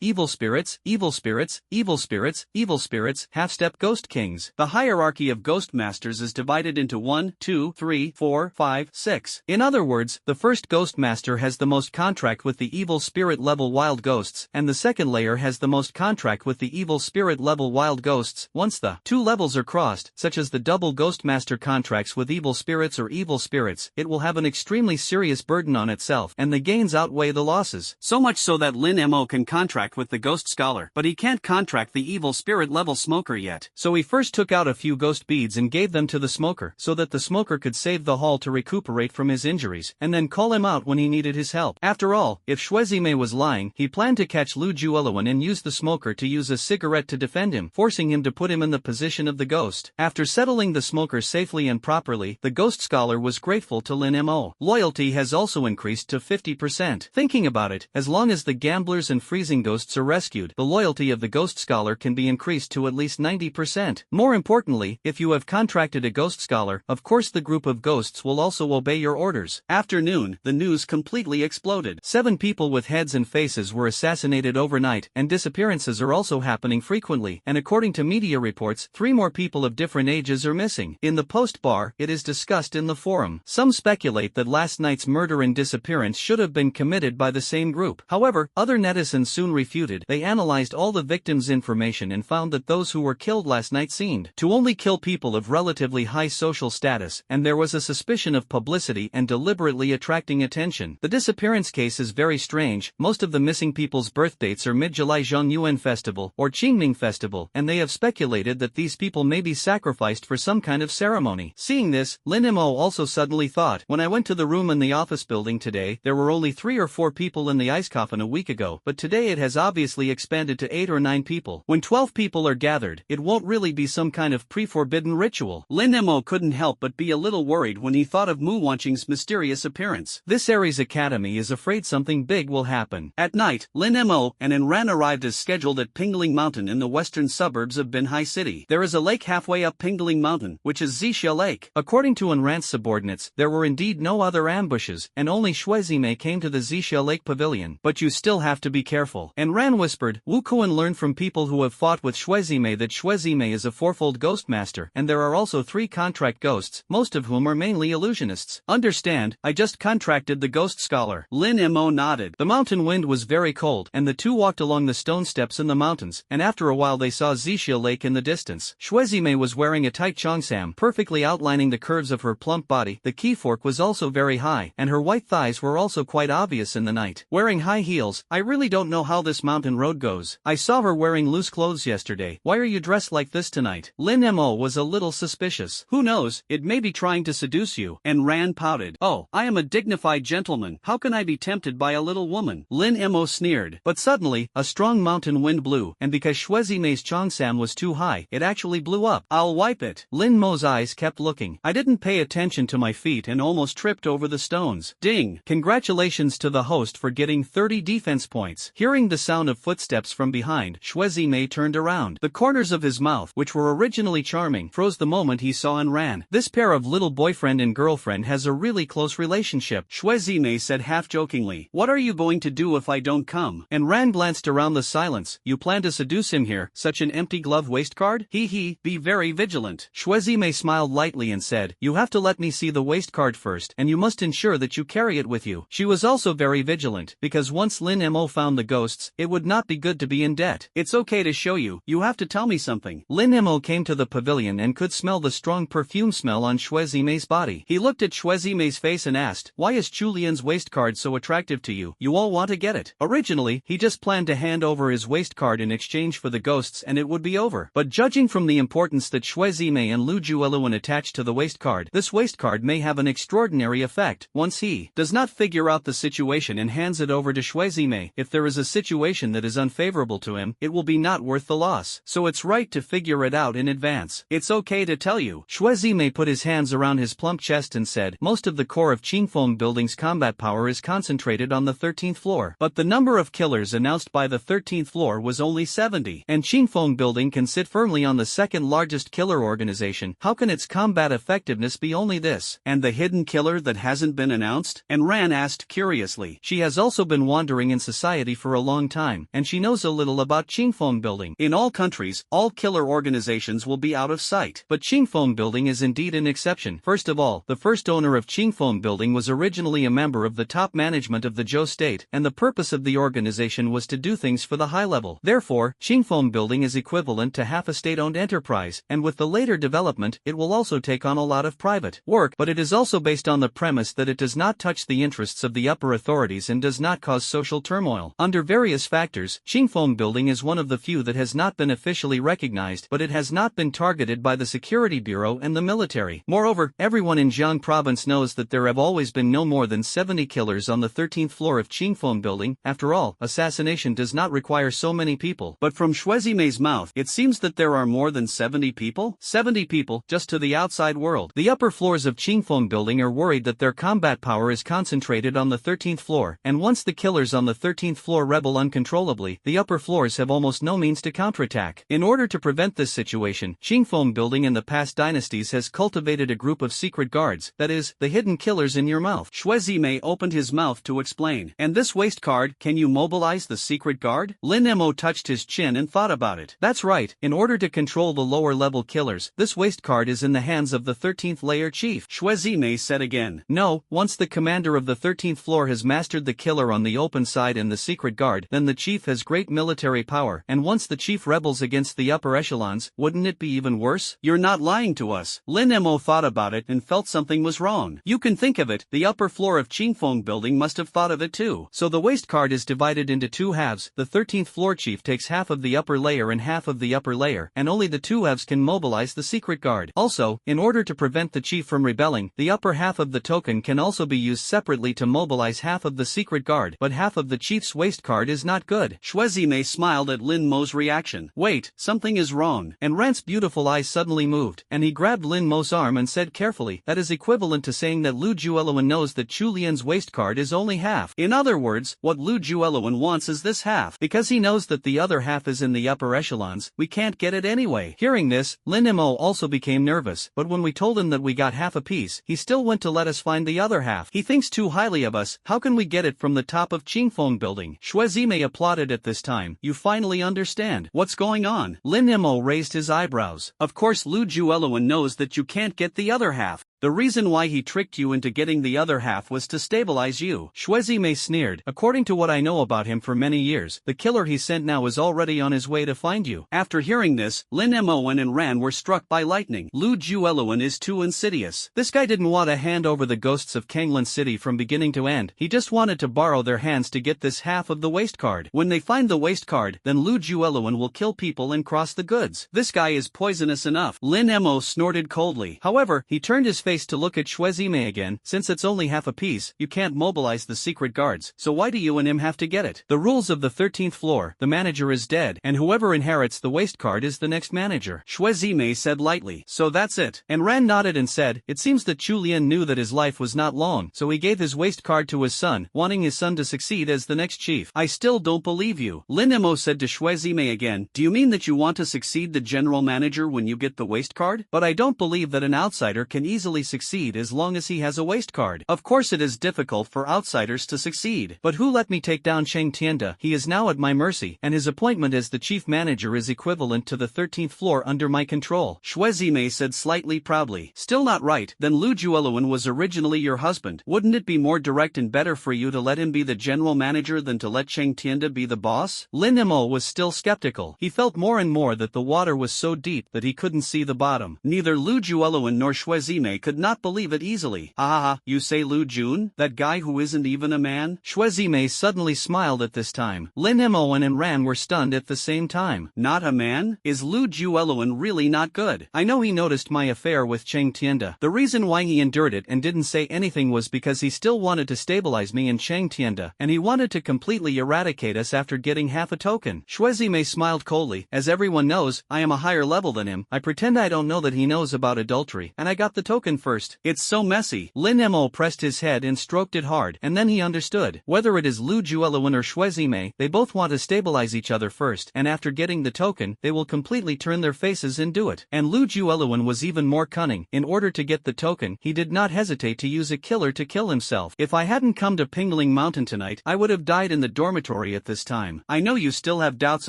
S1: evil spirits, evil spirits, evil spirits, evil spirits, half-step ghost kings. The hierarchy of ghost masters is divided into 1, 2, 3, 4, 5, 6. In other words, the first ghost master has the most contract with the evil spirit level wild ghosts, and the second layer has the most contract with the evil spirit level wild ghosts. Once the 2 levels are crossed, such as the double ghost master contracts with evil spirits or evil spirits, it will have an extremely serious burden on itself, and the gains outweigh the losses. So much so that Lin Mo can contract with the ghost scholar, but he can't contract the evil spirit level smoker yet. So he first took out a few ghost beads and gave them to the smoker, so that the smoker could save the hall to recuperate from his injuries, and then call him out when he needed his help. After all, if Xuezime was lying, he planned to catch Lu Jueluan and use the smoker to use a cigarette to defend him, forcing him to put him in the position of the ghost. After settling the smoker safely and properly, the ghost scholar was grateful to Lin Mo. Loyalty has also increased to 50%. Thinking about it, as long as the gamblers and freezing ghosts are rescued, the loyalty of the ghost scholar can be increased to at least 90%. More importantly, if you have contracted a ghost scholar, of course the group of ghosts will also obey your orders. After noon, the news completely exploded. 7 people with heads and faces were assassinated overnight, and disappearances are also happening frequently, and according to media reports, 3 more people of different ages are missing. In the post bar, it is discussed in the forum. Some speculate that last night's murder and disappearance should have been committed by the same group. However, other netizens soon refuted. They analyzed all the victims' information and found that those who were killed last night seemed to only kill people of relatively high social status, and there was a suspicion of publicity and deliberately attracting attention. The disappearance case is very strange. Most of the missing people's birth dates are mid-July Zhongyuan Festival or Qingming Festival, and they have speculated that these people may be sacrificed for some kind of ceremony. Seeing this, Lin Mo also suddenly thought, when I went to the room in the office building today, there were only 3 or 4 people in the ice coffin a week ago, but today it has obviously expanded to 8 or 9 people. When 12 people are gathered, it won't really be some kind of pre-forbidden ritual. Lin Mo couldn't help but be a little worried when he thought of Mu Wanqing's mysterious appearance. This Ares Academy is afraid something big will happen. At night, Lin Mo and Enran arrived as scheduled at Pingling Mountain in the western suburbs of Binhai City. There is a lake halfway up Pingling Mountain, which is Zixia Lake. According to Enran's subordinates, there were indeed no other ambushes, and only Xuezime came to the Zixia Lake Pavilion. But you still have to be careful. Enran whispered, Wu Kuan learned from people who have fought with Xuezime that Xuezime is a fourfold ghost master, and there are also 3 contract ghosts, most of whom are mainly illusionists. Understand, I just contracted the ghost scholar. Lin Mo nodded. The mountain wind was very cold, and the two walked along the stone steps in the mountains, and after a while they saw Zixia Lake in the distance. Xuezime was wearing a tight cheongsam, perfectly outlining the curves of her plump body. The key fork was also very high, and her white thighs were also quite obvious in the night. Wearing high heels, I really don't know how this mountain road goes. I saw her wearing loose clothes yesterday. Why are you dressed like this tonight? Lin Mo was a little suspicious. Who knows, it may be trying to seduce you. And Ran pouted. Oh, I am a dignified gentleman. How can I be tempted by a little woman? Lin Mo sneered. But suddenly, a strong mountain wind blew, and because Xuezime's cheongsam was too high, it actually blew up. I'll wipe it. Lin Mo's eyes kept looking. I didn't pay attention to my feet and almost tripped over the stones. Ding! Congratulations to the host for getting 30 defense points. Hearing the sound of footsteps from behind, Xuezime turned around. The corners of his mouth, which were originally charming, froze the moment he saw and ran. This pair of little boyfriend and girlfriend has a really close relationship, Xuezime said half-jokingly. What are you going to do if I don't come? And Ran glanced around the silence. You plan to seduce him here, such an empty glove waist card? Hee, be very vigilant. Xuezime smiled lightly and said, you have to let me see the waist card first, and you must ensure that you carry it with you. She was also very vigilant, because once Lin Mo found the ghosts, it would not be good to be in debt. It's okay to show you, you have to tell me something. Lin Mo came into the pavilion and could smell the strong perfume smell on Xue Zimei's body. He looked at Xue Zimei's face and asked, "Why is Chu Lian's waist card so attractive to you? You all want to get it." Originally, he just planned to hand over his waist card in exchange for the ghosts and it would be over. But judging from the importance that Xue Zimei and Lu Jueluan attached to the waist card, this waist card may have an extraordinary effect. Once he does not figure out the situation and hands it over to Xue Zimei, if there is a situation that is unfavorable to him, it will be not worth the loss. So it's right to figure it out in advance. It's okay to tell you. Xue Zimei put his hands around his plump chest and said, "Most of the core of Qingfeng Building's combat power is concentrated on the 13th floor. But the number of killers announced by the 13th floor was only 70. And Qingfeng Building can sit firmly on the second largest killer organization. How can its combat effectiveness be only this? And the hidden killer that hasn't been announced?" And Ran asked curiously. She has also been wandering in society for a long time, and she knows a little about Qingfeng Building. In all countries, all killer organizations will be out of sight. But Qingfeng Building is indeed an exception. First of all, the first owner of Qingfeng Building was originally a member of the top management of the Zhou state, and the purpose of the organization was to do things for the high level. Therefore, Qingfeng Building is equivalent to half a state-owned enterprise, and with the later development, it will also take on a lot of private work, but it is also based on the premise that it does not touch the interests of the upper authorities and does not cause social turmoil. Under various factors, Qingfeng Building is one of the few that has not been officially recognized, but it has not been targeted by the Security Bureau and the military. Moreover, everyone in Jiang Province knows that there have always been no more than 70 killers on the 13th floor of Qingfeng Building. After all, assassination does not require so many people. But from Xue Zimei's mouth, it seems that there are more than 70 people? 70 people, just to the outside world. The upper floors of Qingfeng Building are worried that their combat power is concentrated on the 13th floor, and once the killers on the 13th floor rebel uncontrollably, the upper floors have almost no means to counterattack. In order to prevent this situation, Qingfeng Building in the past dynasties has cultivated a group of secret guards, that is, the hidden killers in your mouth. Xue Zimei opened his mouth to explain. And this waist card, can you mobilize the secret guard? Lin Mo touched his chin and thought about it. That's right, in order to control the lower level killers, this waist card is in the hands of the 13th layer chief. Xue Zimei said again. No, once the commander of the 13th floor has mastered the killer on the open side and the secret guard, then the chief has great military power, and once the chief rebels against the upper echelons, wouldn't it be even worse? You're not lying to us. Lin Mo thought about it and felt something was wrong. You can think of it, the upper floor of Qingfeng Building must have thought of it too. So the waist card is divided into two halves, the 13th floor chief takes half of the upper layer and half of the upper layer, and only the two halves can mobilize the secret guard. Also, in order to prevent the chief from rebelling, the upper half of the token can also be used separately to mobilize half of the secret guard, but half of the chief's waist card is not good. Xue Zimei smiled at Lin Mo's reaction. Wait, something is wrong. And Rant's beautiful eyes suddenly moved, and he grabbed Lin Mo's arm and said carefully, that is equivalent to saying that Lu Jueluan knows that Chu Lian's waist card is only half. In other words, what Lu Jueluan wants is this half. Because he knows that the other half is in the upper echelons, we can't get it anyway. Hearing this, Lin Mo also became nervous, but when we told him that we got half a piece, he still went to let us find the other half. He thinks too highly of us. How can we get it from the top of Qingfeng Building? Xue Zimei applauded at this time. You finally understand what's going on. Lin Mo raised his eyebrows. Of course Lu Jueluan knows that you can't get the other half. The reason why he tricked you into getting the other half was to stabilize you. Xue Zimei sneered. According to what I know about him for many years, the killer he sent now is already on his way to find you. After hearing this, Lin Mo and Ran were struck by lightning. Lu Jueluan is too insidious. This guy didn't want to hand over the ghosts of Kanglan City from beginning to end. He just wanted to borrow their hands to get this half of the waist card. When they find the waist card, then Lu Jueluan will kill people and cross the goods. This guy is poisonous enough. Lin Mo snorted coldly. However, he turned his face to look at Xue Zimei again. Since it's only half a piece, you can't mobilize the secret guards, so why do you and him have to get it? The rules of the 13th floor, the manager is dead, and whoever inherits the waist card is the next manager. Xue Zimei said lightly. So that's it. And Ran nodded and said, it seems that Chu Lian knew that his life was not long, so he gave his waist card to his son, wanting his son to succeed as the next chief. I still don't believe you. Lin Mo said to Xue Zimei again, do you mean that you want to succeed the general manager when you get the waist card? But I don't believe that an outsider can easily definitely succeed as long as he has a waist card. Of course it is difficult for outsiders to succeed. But who let me take down Cheng Tianda? He is now at my mercy, and his appointment as the chief manager is equivalent to the 13th floor under my control. Xue Zimei said slightly proudly. Still not right. Then Lu Jueluan was originally your husband. Wouldn't it be more direct and better for you to let him be the general manager than to let Cheng Tianda be the boss? Lin Mo was still skeptical. He felt more and more that the water was so deep that he couldn't see the bottom. Neither Lu Jueluan nor Xue Zimei could not believe it easily. Ah, you say Lu Jun? That guy who isn't even a man? Xue Zimei suddenly smiled at this time. Lin Mo and Ran were stunned at the same time. Not a man? Is Lu Jueluan really not good? I know he noticed my affair with Cheng Tianda. The reason why he endured it and didn't say anything was because he still wanted to stabilize me and Cheng Tianda, and he wanted to completely eradicate us after getting half a token. Xue Zimei smiled coldly. As everyone knows, I am a higher level than him. I pretend I don't know that he knows about adultery, and I got the token first. It's so messy. Lin Mo pressed his head and stroked it hard, and then he understood. Whether it is Lu Jueluan or Xue Zimei, they both want to stabilize each other first, and after getting the token, they will completely turn their faces and do it. And Lu Jueluan was even more cunning. In order to get the token, he did not hesitate to use a killer to kill himself. If I hadn't come to Pingling Mountain tonight, I would have died in the dormitory at this time. I know you still have doubts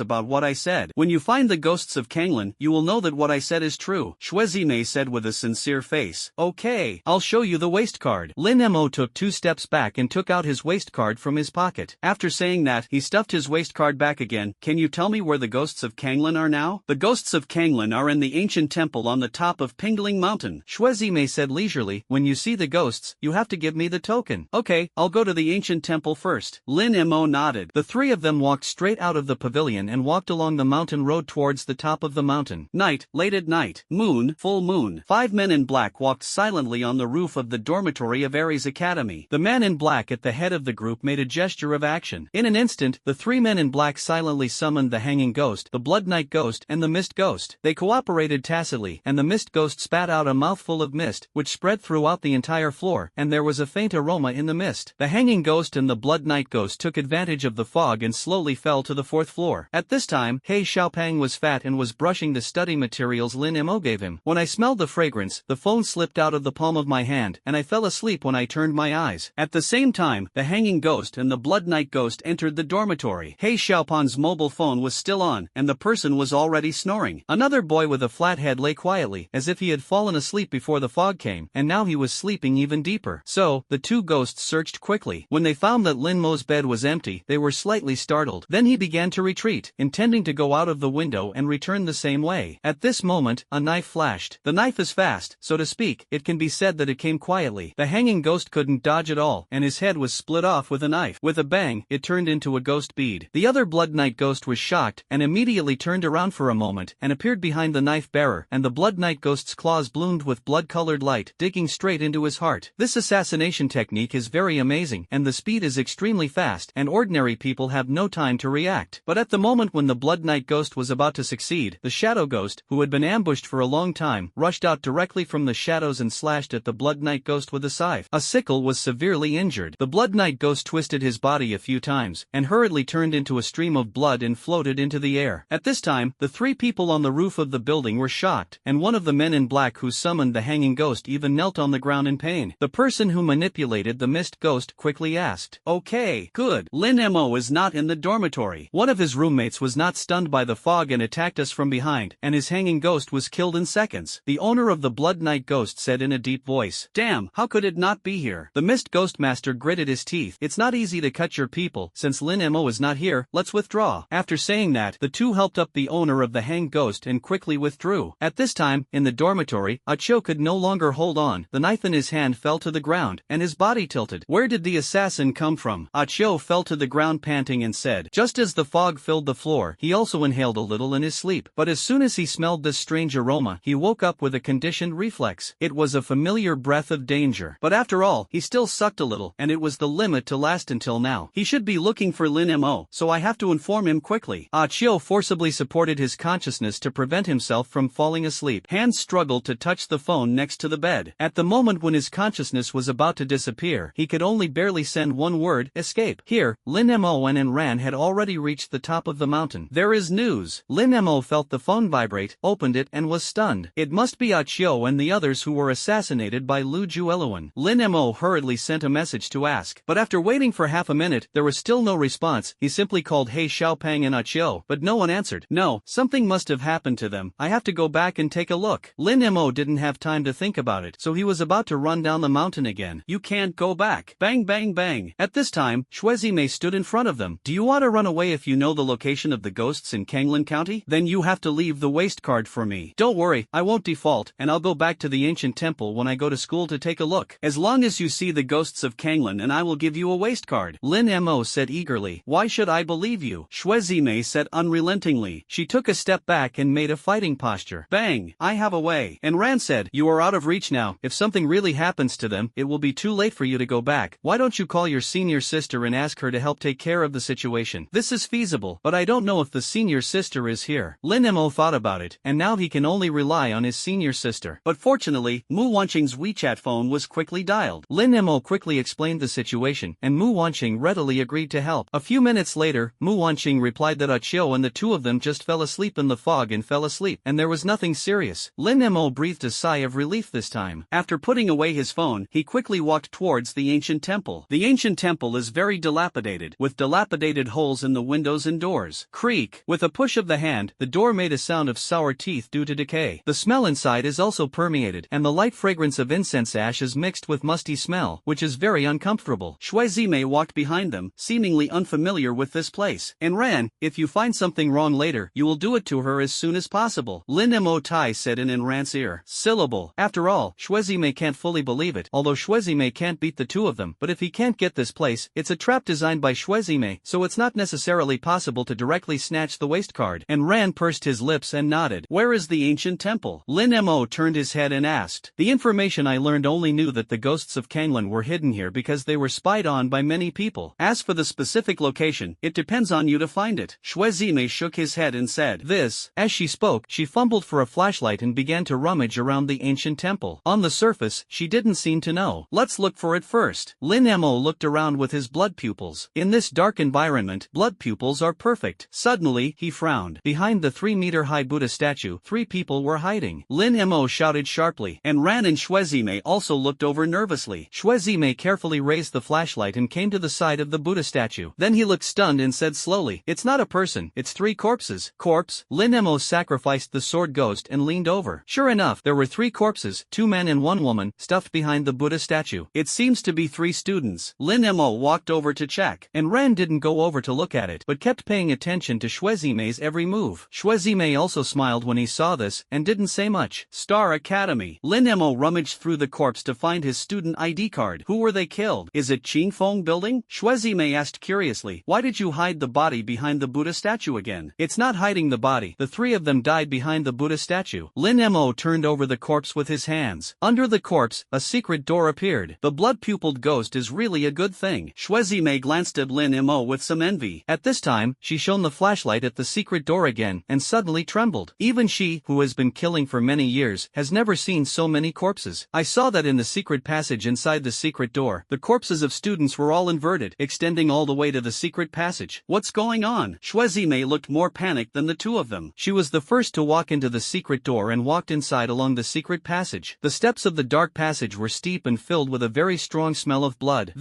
S1: about what I said. When you find the ghosts of Kanglan, you will know that what I said is true, Xue Zimei said with a sincere face. Okay, I'll show you the waist card. Lin Mo took 2 steps back and took out his waist card from his pocket. After saying that, he stuffed his waist card back again. Can you tell me where the ghosts of Kanglan are now? The ghosts of Kanglan are in the ancient temple on the top of Pingling Mountain, Xue Zimei said leisurely. When you see the ghosts, you have to give me the token. Okay, I'll go to the ancient temple first. Lin Mo nodded. The 3 of them walked straight out of the pavilion and walked along the mountain road towards the top of the mountain. Night, late at night, moon, full moon. 5 men in black walked silently on the roof of the dormitory of Ares Academy. The man in black at the head of the group made a gesture of action. In an instant, the 3 men in black silently summoned the Hanging Ghost, the Blood Knight Ghost, and the Mist Ghost. They cooperated tacitly, and the Mist Ghost spat out a mouthful of mist, which spread throughout the entire floor, and there was a faint aroma in the mist. The Hanging Ghost and the Blood Knight Ghost took advantage of the fog and slowly fell to the 4th floor. At this time, He Xiaopang was fat and was brushing the study materials Lin Mo gave him. When I smelled the fragrance, the phone slipped out of the palm of my hand, and I fell asleep when I turned my eyes. At the same time, the Hanging Ghost and the Blood Knight Ghost entered the dormitory. He Xiaopang's mobile phone was still on, and the person was already snoring. Another boy with a flat head lay quietly, as if he had fallen asleep before the fog came, and now he was sleeping even deeper. So, the 2 ghosts searched quickly. When they found that Lin Mo's bed was empty, they were slightly startled. Then he began to retreat, intending to go out of the window and return the same way. At this moment, a knife flashed. The knife is fast, so to speak. It can be said that it came quietly. The Hanging Ghost couldn't dodge at all, and his head was split off with a knife. With a bang, it turned into a ghost bead. The other Blood Knight Ghost was shocked, and immediately turned around for a moment, and appeared behind the knife bearer, and the Blood Knight Ghost's claws bloomed with blood-colored light, digging straight into his heart. This assassination technique is very amazing, and the speed is extremely fast, and ordinary people have no time to react. But at the moment when the Blood Knight Ghost was about to succeed, the Shadow Ghost, who had been ambushed for a long time, rushed out directly from the shadows and slashed at the Blood Knight Ghost with a scythe. A sickle was severely injured. The Blood Knight Ghost twisted his body a few times, and hurriedly turned into a stream of blood and floated into the air. At this time, the 3 people on the roof of the building were shocked, and one of the men in black who summoned the Hanging Ghost even knelt on the ground in pain. The person who manipulated the Mist Ghost quickly asked, "Okay, good. Lin Mo is not in the dormitory. One of his roommates was not stunned by the fog and attacked us from behind, and his Hanging Ghost was killed in seconds." The owner of the Blood Knight Ghost said in a deep voice. "Damn, how could it not be here?" The Mist Ghost Master gritted his teeth. "It's not easy to cut your people. Since Lin Mo is not here, let's withdraw." After saying that, the 2 helped up the owner of the Hanged Ghost and quickly withdrew. At this time, in the dormitory, Achio could no longer hold on. The knife in his hand fell to the ground, and his body tilted. Where did the assassin come from? Achio fell to the ground panting and said. Just as the fog filled the floor, he also inhaled a little in his sleep. But as soon as he smelled this strange aroma, he woke up with a conditioned reflex. It was a familiar breath of danger. But after all, he still sucked a little, and it was the limit to last until now. He should be looking for Lin Mo, so I have to inform him quickly. Achio forcibly supported his consciousness to prevent himself from falling asleep. Hands struggled to touch the phone next to the bed. At the moment when his consciousness was about to disappear, he could only barely send one word, escape. Here, Lin Mo and Ran had already reached the top of the mountain. There is news. Lin Mo felt the phone vibrate, opened it and was stunned. It must be Achio and the others who were were assassinated by Lu Jueluan. Lin Mo hurriedly sent a message to ask, but after waiting for half a minute, there was still no response. He simply called He Xiaopang and Achio, but no one answered. No, something must have happened to them. I have to go back and take a look. Lin Mo didn't have time to think about it, so he was about to run down the mountain again. You can't go back. Bang bang bang. At this time, Shuezime stood in front of them. Do you want to run away if you know the location of the ghosts in Kanglan County? Then you have to leave the waste card for me. Don't worry, I won't default, and I'll go back to the ancient temple when I go to school to take a look. As long as you see the ghosts of Kanglan, and I will give you a waste card. Lin Mo said eagerly. Why should I believe you? Shuezime said unrelentingly. She took a step back and made a fighting posture. Bang! I have a way. And Ran said, you are out of reach now. If something really happens to them, it will be too late for you to go back. Why don't you call your senior sister and ask her to help take care of the situation? This is feasible, but I don't know if the senior sister is here. Lin Mo thought about it, and now he can only rely on his senior sister. But fortunately, Mu Wanqing's WeChat phone was quickly dialed. Lin Mo quickly explained the situation, and Mu Wanqing readily agreed to help. A few minutes later, Mu Wanqing replied that Achio and the two of them just fell asleep in the fog and fell asleep, and there was nothing serious. Lin Mo breathed a sigh of relief this time. After putting away his phone, he quickly walked towards the ancient temple. The ancient temple is very dilapidated, with dilapidated holes in the windows and doors. Creak! With a push of the hand, the door made a sound of sour teeth due to decay. The smell inside is also permeated, and the light fragrance of incense ash is mixed with musty smell, which is very uncomfortable. Shuezime walked behind them, seemingly unfamiliar with this place, and ran. If you find something wrong later, you will do it to her as soon as possible. Lin Mo Tai said in Ran's ear. Syllable. After all, Shuezime can't fully believe it, although Shuezime can't beat the two of them, but if he can't get this place, it's a trap designed by Shuezime, so it's not necessarily possible to directly snatch the waste card. And Ran pursed his lips and nodded. Where is the ancient temple? Lin Mo turned his head and asked. The information I learned only knew that the ghosts of Kanglan were hidden here because they were spied on by many people. As for the specific location, it depends on you to find it. Shuezime shook his head and said this. As she spoke, she fumbled for a flashlight and began to rummage around the ancient temple. On the surface, she didn't seem to know. Let's look for it first. Lin Mo looked around with his blood pupils. In this dark environment, blood pupils are perfect. Suddenly, he frowned. Behind the 3-meter-high Buddha statue, 3 people were hiding. Lin Mo shouted sharply, and Ran and Shuezime also looked over nervously. Shuezime carefully raised the flashlight and came to the side of the Buddha statue. Then he looked stunned and said slowly, it's not a person, it's 3 corpses. Corpse? Lin Mo sacrificed the sword ghost and leaned over. Sure enough, there were 3 corpses, 2 men and 1 woman, stuffed behind the Buddha statue. It seems to be 3 students. Lin Mo walked over to check, and Ran didn't go over to look at it, but kept paying attention to Shuezime's every move. Shuezime also smiled when he saw this, and didn't say much. Star Academy. Lin Mo rummaged through the corpse to find his student ID card. Who were they killed? Is it Qingfeng building? Shuezime asked curiously. Why did you hide the body behind the Buddha statue again? It's not hiding the body. The 3 of them died behind the Buddha statue. Lin Mo turned over the corpse with his hands. Under the corpse, a secret door appeared. The blood-pupiled ghost is really a good thing. Shuezime glanced at Lin Mo with some envy. At this time, she shone the flashlight at the secret door again, and suddenly trembled. Even she, who has been killing for many years, has never seen so many corpses. I saw that in the secret passage inside the secret door. The corpses of students were all inverted, extending all the way to the secret passage. What's going on? Shuezime looked more panicked than the 2 of them. She was the first to walk into the secret door and walked inside along the secret passage. The steps of the dark passage were steep and filled with a very strong smell of blood.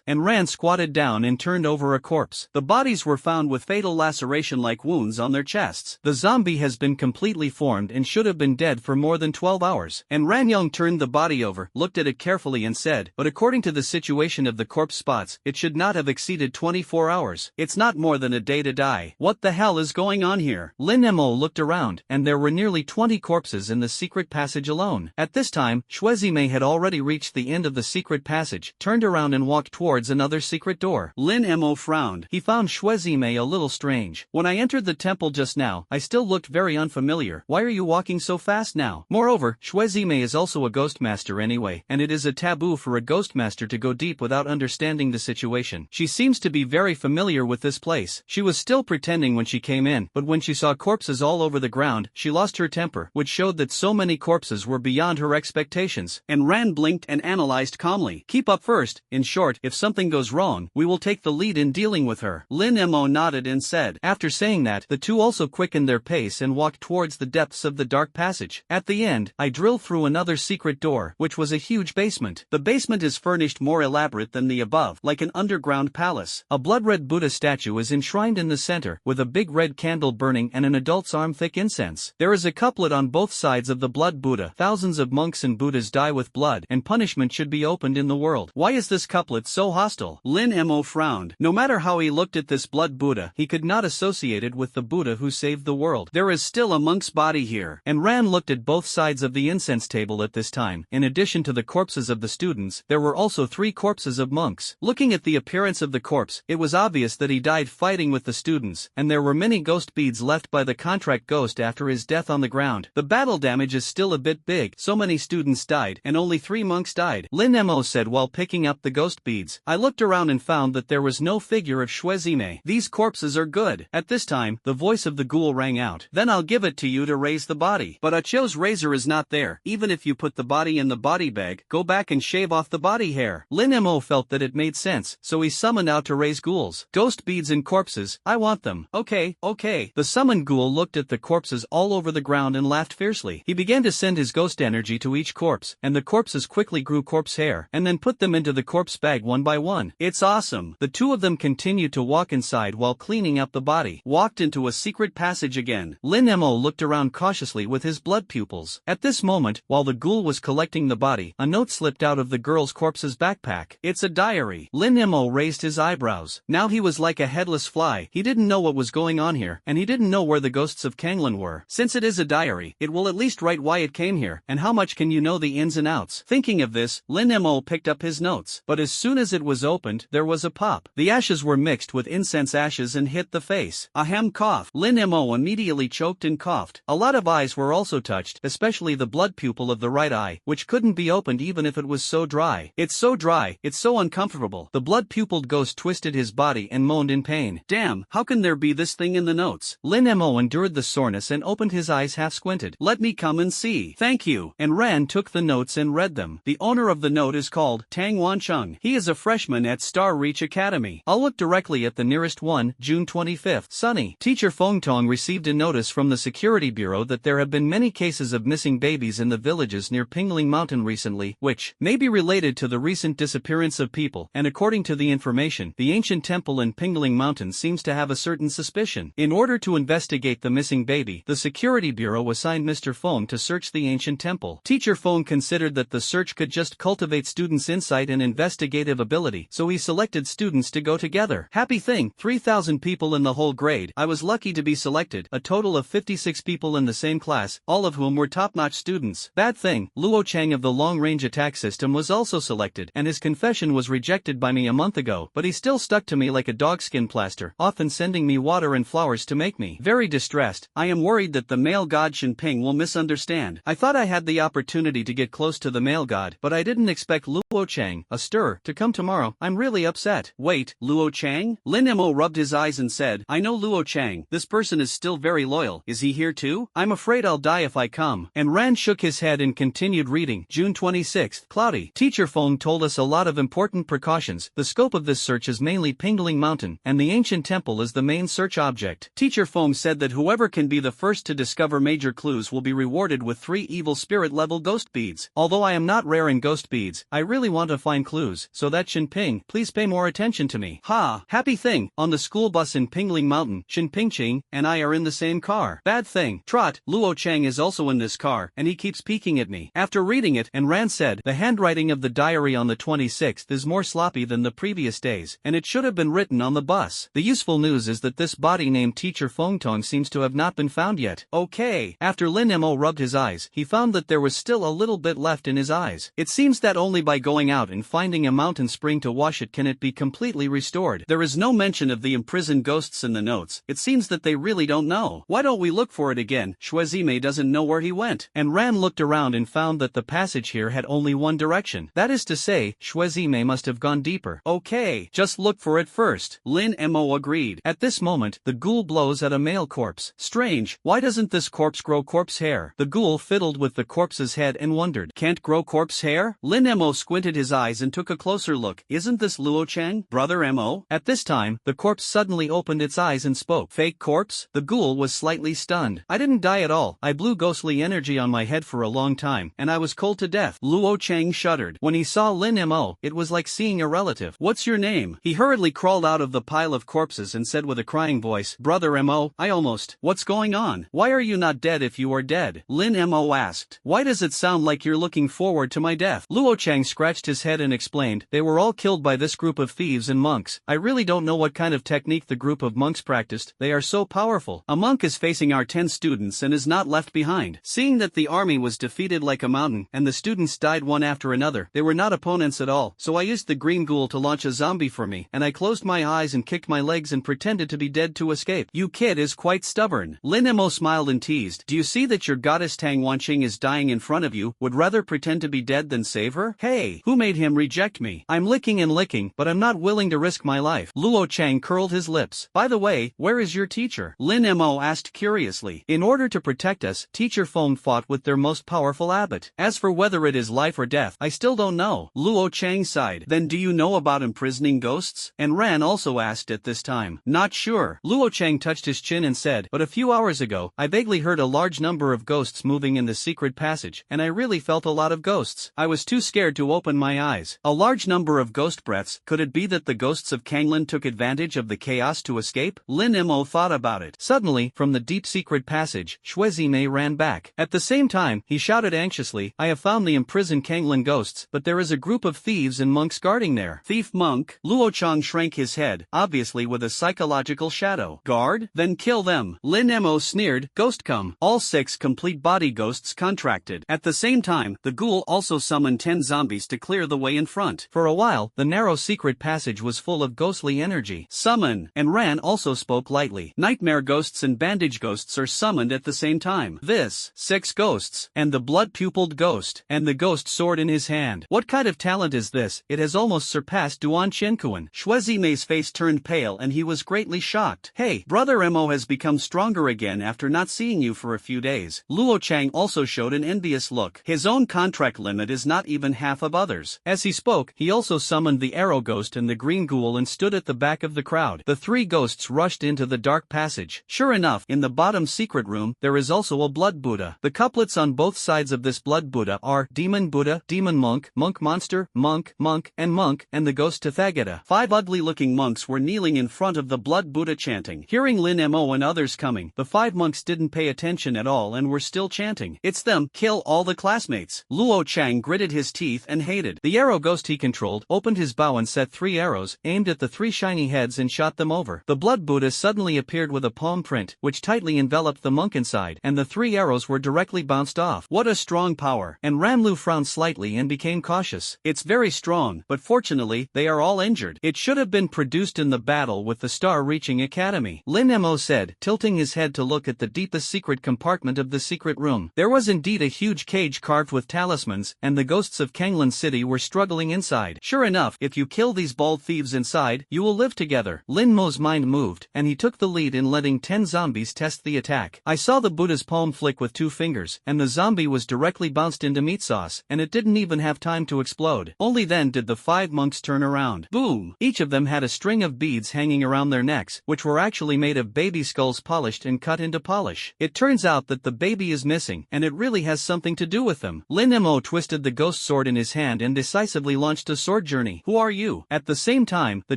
S1: And Ran squatted down and turned over a corpse. The bodies were found with fatal laceration-like wounds on their chests. The zombie has been completely formed and should have been dead for more than 12 hours. And Ran Young turned the body over, looked at it carefully and said, but according to the situation of the corpse spots, it should not have exceeded 24 hours. It's not more than a day to die. What the hell is going on here? Lin Mo looked around, and there were nearly 20 corpses in the secret passage alone. At this time, Shuezime had already reached the end of the secret passage, turned around and walked towards another secret door. Lin Mo frowned. He found Shuezime a little strange. When I entered the temple just now, I still looked very unfamiliar. Why are you walking so fast now? Moreover, Shuezime is also a ghost master anyway, and it is a taboo for a ghost master to go deep without understanding the situation. She seems to be very familiar with this place. She was still pretending when she came in, but when she saw corpses all over the ground, she lost her temper, which showed that so many corpses were beyond her expectations. And Ran blinked and analyzed calmly. Keep up first. In short, if something goes wrong, we will take the lead in dealing with her. Lin Mo nodded and said. After saying that, the 2 also quickened their pace and walked towards the depths of the dark passage. At the end, I drilled through through another secret door, which was a huge basement. The basement is furnished more elaborate than the above, like an underground palace. A blood-red Buddha statue is enshrined in the center, with a big red candle burning and an adult's arm-thick incense. There is a couplet on both sides of the blood Buddha. Thousands of monks and Buddhas die with blood, and punishment should be opened in the world. Why is this couplet so hostile? Lin Mo frowned. No matter how he looked at this blood Buddha, he could not associate it with the Buddha who saved the world. There is still a monk's body here. And Ran looked at both sides of the incense table at this time. In addition to the corpses of the students, there were also 3 corpses of monks. Looking at the appearance of the corpse, it was obvious that he died fighting with the students, and there were many ghost beads left by the contract ghost after his death on the ground. The battle damage is still a bit big. So many students died, and only 3 monks died, Lin Mo said while picking up the ghost beads. I looked around and found that there was no figure of Shwezime. These corpses are good. At this time, the voice of the ghoul rang out. Then I'll give it to you to raise the body. But Acho's razor is not there. Even if you put the body in the body bag, go back and shave off the body hair. Lin Mo felt that it made sense, so he summoned out to raise ghouls. Ghost beads and corpses, I want them. Okay. The summoned ghoul looked at the corpses all over the ground and laughed fiercely. He began to send his ghost energy to each corpse, and the corpses quickly grew corpse hair, and then put them into the corpse bag one by one. It's awesome. The 2 of them continued to walk inside while cleaning up the body. Walked into a secret passage again. Lin Mo looked around cautiously with his blood pupils. At this moment, while the ghoul was collecting the body, a note slipped out of the girl's corpse's backpack. It's a diary. Lin Mo raised his eyebrows. Now he was like a headless fly. He didn't know what was going on here, and he didn't know where the ghosts of Kanglan were. Since it is a diary, it will at least write why it came here, and how much can you know the ins and outs. Thinking of this, Lin Mo picked up his notes. But as soon as it was opened, there was a pop. The ashes were mixed with incense ashes and hit the face. Ahem, cough. Lin Mo immediately choked and coughed. A lot of eyes were also touched, especially the blood pupil of the right eye, which couldn't be opened even if it was so dry. It's so dry, it's so uncomfortable. The blood-pupiled ghost twisted his body and moaned in pain. Damn, how can there be this thing in the notes? Lin Mo endured the soreness and opened his eyes half squinted. Let me come and see. Thank you. And Ran took the notes and read them. The owner of the note is called Tang Wancheng. He is a freshman at Star Reach Academy. I'll look directly at the nearest one, June 25th. Sunny. Teacher Feng Tong received a notice from the Security Bureau that there have been many cases of missing babies in the villages near Pingling Mountain recently, which may be related to the recent disappearance of people, and according to the information, the ancient temple in Pingling Mountain seems to have a certain suspicion. In order to investigate the missing baby, the Security Bureau assigned Mr. Feng to search the ancient temple. Teacher Feng considered that the search could just cultivate students' insight and investigative ability, so he selected students to go together. Happy thing, 3,000 people in the whole grade. I was lucky to be selected, a total of 56 people in the same class, all of whom were top-notch students. Bad thing, Luo Chang of the long-range attack system was also selected, and his confession was rejected by me a month ago, but he still stuck to me like a dogskin plaster, often sending me water and flowers to make me very distressed. I am worried that the male god Shinping will misunderstand. I thought I had the opportunity to get close to the male god, but I didn't expect Luo Chang, a stir, to come tomorrow. I'm really upset. Wait, Luo Chang? Lin Mo rubbed his eyes and said, I know Luo Chang. This person is still very loyal. Is he here too? I'm afraid I'll die if I come. And Ran shook his head and continued reading. June 26th. Cloudy. Teacher Feng told us a lot of important precautions. The scope of this search is mainly Pingling Mountain, and the ancient temple is the main search object. Teacher Feng said that whoever can be the first to discover major clues will be rewarded with 3 evil spirit level ghost beads. Although I am not rare in ghost beads, I really want to find clues, so that Shinping, please pay more attention to me. Ha! Happy thing, on the school bus in Pingling Mountain, Shinping and I are in the same car. Bad thing, Trot, Luo Chang is also in this car, and he keeps peeking at me. After reading it, and Ran said, the handwriting of the diary on the 26th is more sloppy than the previous days, and it should have been written on the bus. The useful news is that this body named Teacher Feng Tong seems to have not been found yet. Okay. After Lin Mo rubbed his eyes, he found that there was still a little bit left in his eyes. It seems that only by going out and finding a mountain spring to wash it can it be completely restored. There is no mention of the imprisoned ghosts in the notes. It seems that they really don't know. Why don't we look for it again? Shwezime doesn't know where he went. And Ran looked around and found that the passage here had only one direction. That is to say, Shwezime must have gone deeper. Okay, just look for it first. Lin Mo agreed. At this moment, the ghoul blows at a male corpse. Strange, why doesn't this corpse grow corpse hair? The ghoul fiddled with the corpse's head and wondered, can't grow corpse hair? Lin Mo squinted his eyes and took a closer look. Isn't this Luo Chang, brother Mo? At this time, the corpse suddenly opened its eyes and spoke. Fake corpse? The ghoul was slightly stunned. I didn't die at all. I blew ghostly energy on my head for a long time, and I was cold to death. Luo Chang shuddered. When he saw Lin Mo, it was like seeing a relative. What's your name? He hurriedly crawled out of the pile of corpses and said with a crying voice, Brother Mo, I almost. What's going on? Why are you not dead if you are dead? Lin Mo asked. Why does it sound like you're looking forward to my death? Luo Chang scratched his head and explained, they were all killed by this group of thieves and monks. I really don't know what kind of technique the group of monks practiced, they are so powerful. A monk is facing our 10 students and is not left behind. Seeing that the army was defeated like a mountain and the students died one after another, they were not opponents at all, so I used the green ghoul to launch a zombie for me, and I closed my eyes and kicked my legs and pretended to be dead to escape. You kid is quite stubborn. Lin Mo smiled and teased, do you see that your goddess Tang Wanqing is dying in front of you, would rather pretend to be dead than save her? Hey, who made him reject me? I'm licking and licking, but I'm not willing to risk my life. Luo Chang curled his lips. By the way, where is your teacher? Lin Mo asked curiously. In order to protect us, Teacher Feng fought with their most powerful abbot. As for whether it is life or death, I still don't know. Luo Chang sighed. Then do you know about imprisoning ghosts? And Ran also asked at this time. Not sure. Luo Chang touched his chin and said, but a few hours ago, I vaguely heard a large number of ghosts moving in the secret passage, and I really felt a lot of ghosts. I was too scared to open my eyes. A large number of ghost breaths, could it be that the ghosts of Kanglin took advantage of the chaos to escape? Lin Mo thought about it. Suddenly, from the deep secret passage, Shuezime ran back. At the same time, he shouted anxiously, I have found the imprisoned Kanglin ghosts, but there is a group of thieves and monks guarding there. Thief monk? Luo Chang shrank his head, obviously with a psychological shadow. Guard? Then kill them. Lin Mo sneered, ghost come. All 6 complete body ghosts contracted. At the same time, the ghoul also summoned 10 zombies to clear the way in front. For a while, the narrow secret passage was full of ghostly energy. Summon, and Ran also spoke lightly. Nightmare ghosts and bandage ghosts are summoned at the same time. This, 6 ghosts, and the blood-pupiled ghost, and the ghost sword in his hand. What kind of talent is this? It has almost surpassed Duan Qiankuan. Shuezime's face turned pale and he was greatly shocked. Hey, Brother Mo has become stronger again after not seeing you for a few days. Luo Chang also showed an envious look. His own contract limit is not even half of others. As he spoke, he also summoned the arrow ghost and the green ghoul and stood at the back of the crowd. The 3 ghosts rushed into the dark passage. Sure enough, in the bottom secret room, there is also a blood Buddha. The couplets on both sides of this blood Buddha are Demon Buddha, Demon Monk, Monk Monster, Monk, and the ghost Tathagata. 5 ugly-looking monks were kneeling in front of the blood Buddha chanting. Hearing Lin Mo and others coming, the 5 monks didn't pay attention at all and were still chanting. It's them, kill all the classmates. Luo Chang gritted his teeth and hated. The arrow ghost he controlled opened his bow and set 3 arrows, aimed at the 3 shiny heads and shot them over. The blood Buddha suddenly appeared with a palm print, which tightly enveloped the monk inside, and the 3 arrows were directly bounced off. What a strong power! And Ranlu frowned slightly and became cautious. It's very strong, but fortunately, they are all injured. It should have been produced in the battle with the star-reaching academy. Lin Mo said, tilting his head to look at the deepest secret compartment of the secret room. There was indeed a huge cage carved with talismans, and the ghosts of Kanglin City were struggling inside. Sure enough, if you kill these bald thieves inside, you will live together. Lin Mo's mind moved, and he took the lead in letting 10 zombies test the attack. I saw the Buddha's palm flick with 2 fingers, and the zombie was directly bounced into meat sauce, and it didn't even have time to explode. Only then did the 5 monks turn around. Boom! Each of them had a string of beads hanging around their necks, which were actually made of baby skulls polished and cut into polish. It turns out that the baby is missing, and it really has something to do with them. Lin Mo twisted the ghost sword in his hand and decisively launched a sword journey. Who are you? At the same time, the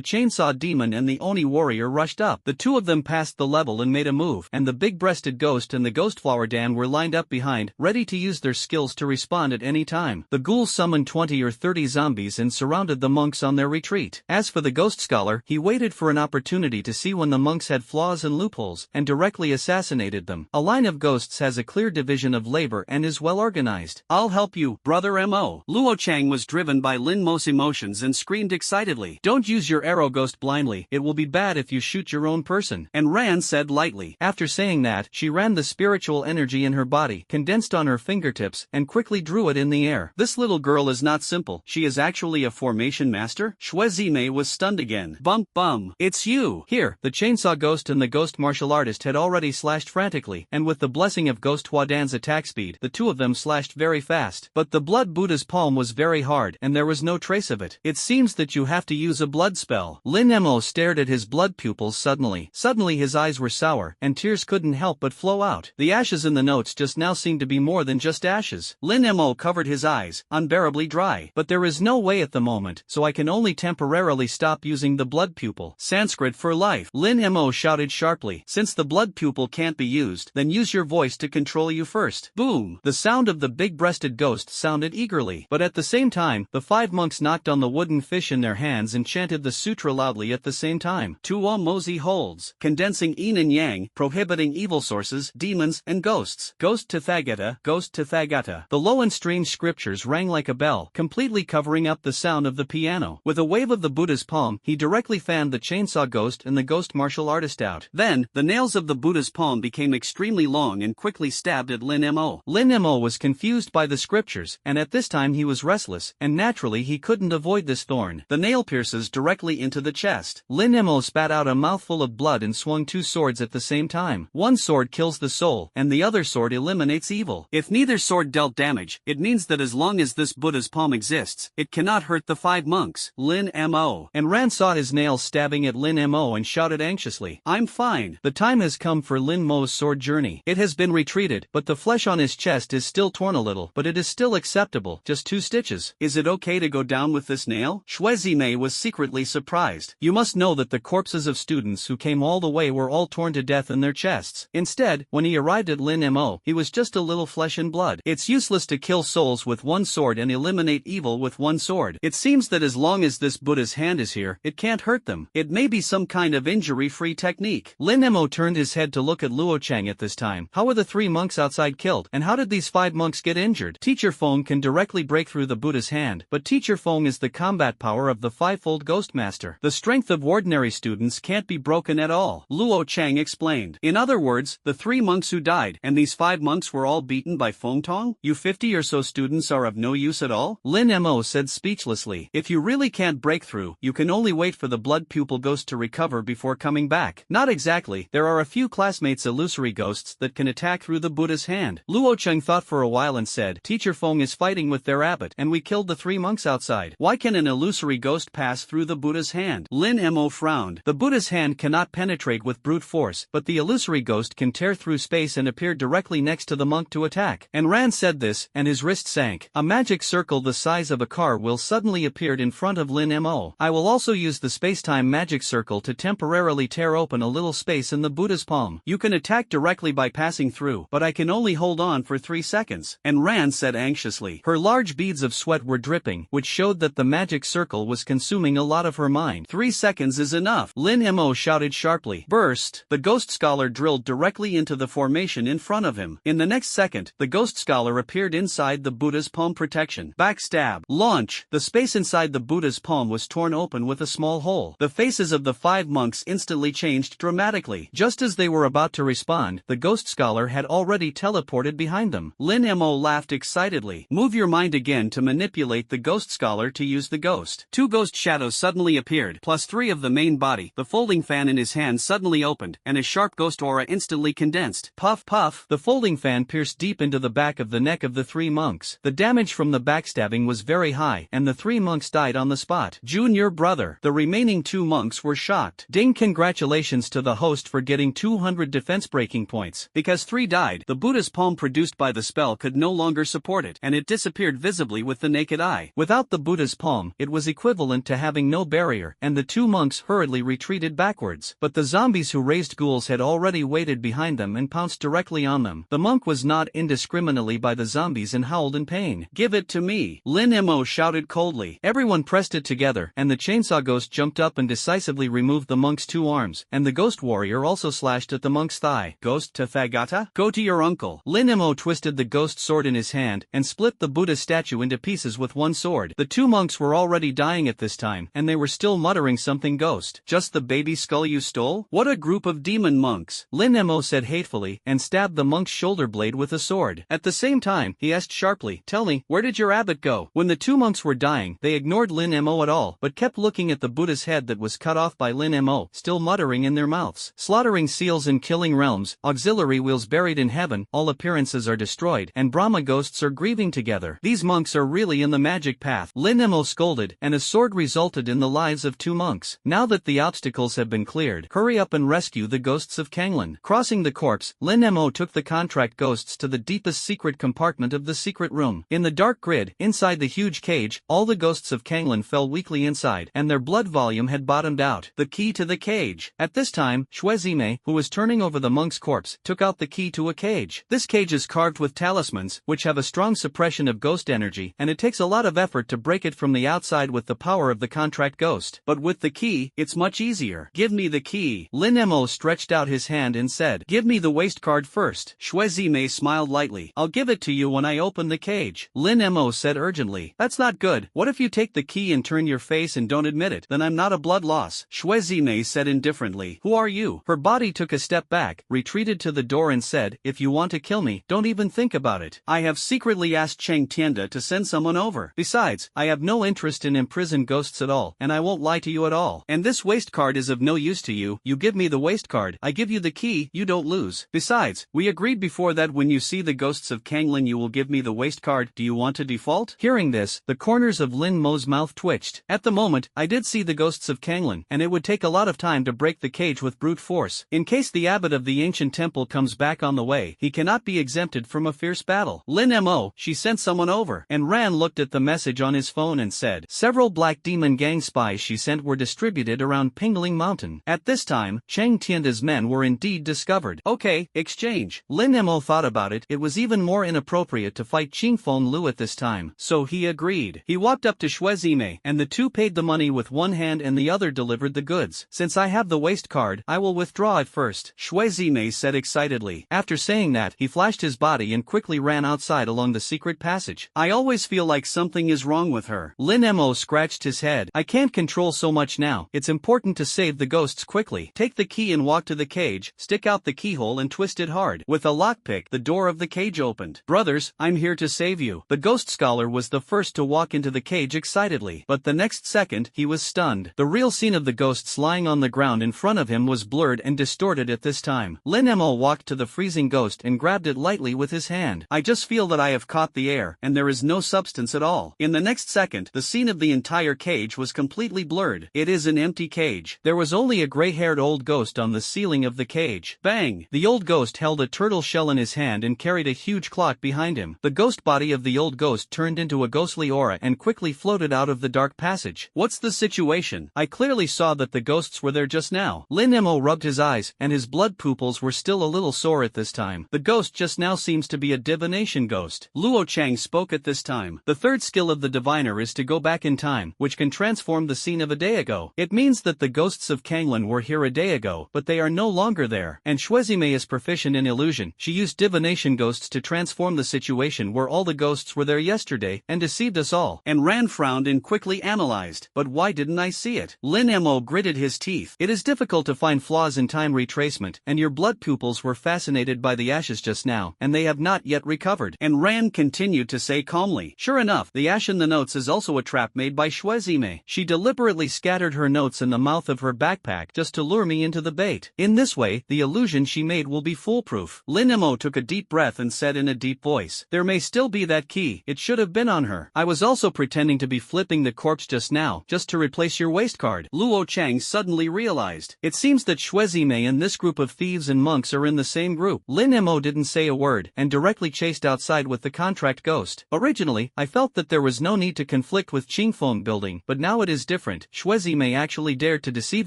S1: chainsaw demon and the Oni warrior rushed up. The 2 of them passed the level and made a move, and the big-breasted ghost and the ghost flower Dan were lined up behind, ready to use their skills to respond at any time. The ghouls summoned 20 or 30 zombies and surrounded the monks on their retreat. As for the ghost scholar, he waited for an opportunity to see when the monks had flaws and loopholes, and directly assassinated them. A line of ghosts has a clear division of labor and is well organized. I'll help you, Brother Mo. Luo Chang was driven by Lin Mo's emotions and screamed excitedly. Don't use your arrow ghost blindly, it will be bad if you shoot your own person. And Ran said lightly. After saying that, she ran the spiritual energy in her body, condensed on her fingertips, and quickly drew it in the air. This little girl is not simple, she is actually a formation master? Shuezime was stunned again. Bum, it's you! Here, the chainsaw ghost and the ghost martial artist had already slashed frantically, and with the blessing of Ghost Huadan's attack speed, the 2 of them slashed very fast. But the blood Buddha's palm was very hard, and there was no trace of it. It seems that you have to use a blood spell. Lin Mo stared at his blood pupils suddenly. Suddenly his eyes were sour, and tears couldn't help but flow out. The ashes in the notes just now seemed to be more than just ashes. Lin Mo covered his eyes, unbearably dry. But there is no way at the moment, so I can only temporarily stop using the blood pupil. Sanskrit for life. Lin Mo shouted sharply. Since the blood pupil can't be used, then use your voice to control you first. Boom! The sound of the big-breasted ghost sounded eagerly. But at the same time, the 5 monks knocked on the wooden fish in their hands and chanted the sutra loudly at the same time. Tuo Mozi holds, condensing yin and yang, prohibiting evil sources, demons, and ghosts. Ghost Tathagata, Ghost Tathagata. The low and strange scriptures rang like a bell, completely covering up the sound of the piano. With a wave of the Buddha's palm, he directly fanned the chainsaw ghost and the ghost martial artist out. Then, the nails of the Buddha's palm became extremely long and quickly stabbed at Lin Mo. Lin Mo was confused by the scriptures, and at this time he was restless, and naturally he couldn't avoid this thorn. The nail pierces directly into the chest. Lin Mo spat out a mouthful of blood and swung 2 swords at the same time. One sword kills the soul, and the other sword eliminates evil. If neither sword dealt damage, it means that as long as this Buddha's palm exists, it cannot hurt the 5 monks. Lin Mo. And Ran saw his nails stabbing at Lin Mo and shouted anxiously, "I'm fine." The time has come for Lin Mo's sword journey. It has been retreated, but the flesh on his chest is still torn a little, but it is still acceptable, just 2 stitches. Is it okay to go down with this nail? Shuezime was secretly surprised. You must know that the corpses of students who came all the way were all torn to death in their chests. Instead, when he arrived at Lin Mo, he was just a little flesh and blood. It's useless to kill souls with 1 sword and eliminate evil with 1 sword. It seems that as long as this Buddha's hand is here, it can't hurt them. It may be some kind of injury-free technique. Lin Mo turned his head to look at Luo Chang at this time. How were the 3 monks outside killed, and how did these 5 monks get injured? Teacher Feng can directly break through the Buddha's hand, but Teacher Feng is the combat power of the 5-fold Ghost Master. The strength of ordinary students can't be broken at all, Luo Chang explained. In other words, the 3 monks who died, and these 5 monks were all beaten by Feng Tong? You 50 or so students are of no use at all? Lin Mo said speechlessly. If you really can't break through, you can only wait for the blood pupil ghost to recover before coming back. Not exactly, there are a few classmates illusory ghosts that can attack through the Buddha's hand. Luo Cheng thought for a while and said, Teacher Feng is fighting with their abbot, and we killed the 3 monks outside. Why can an illusory ghost pass through the Buddha's hand? Lin Mo frowned. The Buddha's hand cannot penetrate with brute force, but the illusory ghost can tear through space and appear directly next to the monk to attack. And Ran said this, and his wrist sank. A magic circle the size of a car will suddenly appeared in front of Lin Mo. I will also use the space-time magic circle to temporarily tear open a little space in the Buddha's palm. You can attack directly by passing through, but I can only hold on for 3 seconds. And Ran said anxiously. Her large beads of sweat were dripping, which showed that the magic circle was consuming a lot of her mind. 3 seconds is enough. Lin Mo shouted sharply. Burst! The ghost scholar drilled directly into the formation in front of him. In the next second, the ghost scholar appeared inside the Buddha's palm protection. Backstab. Launch! The space inside the Buddha's palm was torn open with a small hole. The faces of the 5 monks instantly changed dramatically. Just as they were about to respond, the ghost scholar had already teleported behind them. Lin Mo laughed excitedly. Move your mind again to manipulate the ghost scholar to use the ghost. 2 ghost shadows suddenly appeared, plus 3 of the main body. The folding fan in his hand suddenly opened, and a sharp ghost aura instantly condensed. Puff puff! The folding fan pierced deep into the back of the neck of the 3 monks. The damage from the backstabbing was very high, and the 3 monks died on the spot. Junior brother. The remaining 2 monks were shocked. Ding! Congratulations to the host for getting 200 defense breaking points. Because 3 died, the Buddha's palm produced by the spell could no longer support it, and it disappeared visibly with the naked eye. Without the Buddha's palm, it was equivalent to having no barrier, and the 2 monks hurriedly retreated backwards. But the zombies who raised ghouls had already waited behind them and pounced directly on them. The monk was gnawed indiscriminately by the zombies and howled in pain. Give it to me! Lin Mo shouted coldly. Everyone pressed it together, and the chainsaw ghost jumped up and decisively removed the monk's 2 arms, and the ghost warrior also slashed at the monk's thigh. Ghost Tathagata? Go to your uncle. Lin Mo twisted the ghost sword in his hand, and split the Buddha statue into pieces with 1 sword. The 2 monks were already dying at this time, and they were still muttering something ghost. Just the baby skull you stole? What a group of demon monks! Lin Mo said hatefully, and stabbed the monk's shoulder blade with a sword. At the same time, he asked sharply, Tell me, where did your abbot go? When the 2 monks were dying, they ignored Lin Mo at all, but kept looking at the Buddha's head that was cut off by Lin Mo, still muttering in their mouths. Slaughtering seals in killing realms, auxiliary wheels buried in heaven, all appearances are destroyed, and Brahma ghosts are grieving together. These monks are really in the magic path. Lin Mo scolded, and a sword resulted in the lives of 2 monks. Now that the obstacles have been cleared, hurry up and rescue the ghosts of Kanglan. Crossing the corpse, Lin Mo took the contract ghosts to the deep deepest secret compartment of the secret room. In the dark grid, inside the huge cage, all the ghosts of Kanglin fell weakly inside, and their blood volume had bottomed out. The key to the cage. At this time, Shuezime, who was turning over the monk's corpse, took out the key to a cage. This cage is carved with talismans, which have a strong suppression of ghost energy, and it takes a lot of effort to break it from the outside with the power of the contract ghost. But with the key, it's much easier. Give me the key. Lin Mo stretched out his hand and said, "Give me the waist card first." Shuezime smiled lightly. "I'll give it to you when I open the cage." Lin Mo said urgently. "That's not good. What if you take the key and turn your face and don't admit it? Then I'm not a blood loss." Shuezime said indifferently. "Who are you?" Her body took a step back, retreated to the door and said, "If you want to kill me, don't even think about it. I have secretly asked Cheng Tianda to send someone over. Besides, I have no interest in imprisoned ghosts at all, and I won't lie to you at all. And this waist card is of no use to you. You give me the waist card, I give you the key, you don't lose. Besides, we agreed before that when you see the ghosts of Kanglin you will give me the waist card. Do you want to default?" Hearing this, the corners of Lin Mo's mouth twitched. At the moment, I did see the ghosts of Kanglin, and it would take a lot of time to break the cage with brute force. In case the abbot of the ancient temple comes back on the way, he cannot be exempted from a fierce battle. Lin Mo, she sent someone over. And Ran looked at the message on his phone and said, "Several Black Demon gang spies she sent were distributed around Pingling Mountain." At this time, Cheng Tianda's men were indeed discovered. Okay, exchange. Lin Mo thought about it. It was even more inappropriate to fight Qingfeng Lu at this time, so he agreed. He walked up to Shuezime, and the two paid the money with one hand and the other delivered the goods. "Since I have the waist card, I will withdraw it first," Shuezime said excitedly. After saying that, he flashed his body and quickly ran outside along the secret passage. "I always feel like something is wrong with her." Lin Mo scratched his head. "I can't control so much now. It's important to save the ghosts quickly. Take the key and walk to the cage, stick out the keyhole and twist it hard." With a lockpick, the door of the cage opened. "Brothers, I'm here to save you." The ghost scholar was the first to walk into the cage excitedly, but the next second, he was stunned. The real scene of the ghosts lying on the ground in front of him was blurred and distorted at this time. Lin Mo walked to the freezing ghost and grabbed it lightly with his hand. "I just feel that I have caught the air, and there is no substance at all." In the next second, the scene of the entire cage was completely blurred. It is an empty cage. There was only a gray-haired old ghost on the ceiling of the cage. Bang! The old ghost held a turtle shell in his hand and carried a huge clock behind him. The ghost body of the old ghost turned into a ghostly aura and quickly floated out of the dark passage. "What's the situation? I clearly saw that the ghosts were there just now." Lin Mo rubbed his eyes, and his blood pupils were still a little sore at this time. "The ghost just now seems to be a divination ghost." Luo Chang spoke at this time. "The third skill of the diviner is to go back in time, which can transform the scene of a day ago. It means that the ghosts of Kanglin were here a day ago, but they are no longer there. And Shuezime is proficient in illusion. She used divination ghosts to transform the situation where all the ghosts were there yesterday, and deceived us all." And Ran frowned and quickly analyzed. "But why didn't I see it?" Lin Mo gritted his teeth. "It is difficult to find flaws in time retracement, and your blood pupils were fascinated by the ashes just now, and they have not yet recovered." And Ran continued to say calmly, "Sure enough, the ash in the notes is also a trap made by Shuezime. She deliberately scattered her notes in the mouth of her backpack just to lure me into the bait. In this way, the illusion she made will be foolproof." Lin Mo took a deep breath and said in a deep voice, "There may still be that key. It should have been on her. I was also pretending to be flipping the corpse just now, just to replace your waist card." Luo Chang suddenly realized. It seems that Shuezime and this group of thieves and monks are in the same group. Lin Mo didn't say a word, and directly chased outside with the contract ghost. "Originally, I felt that there was no need to conflict with Qingfeng building, but now it is different. Shuezime actually dared to deceive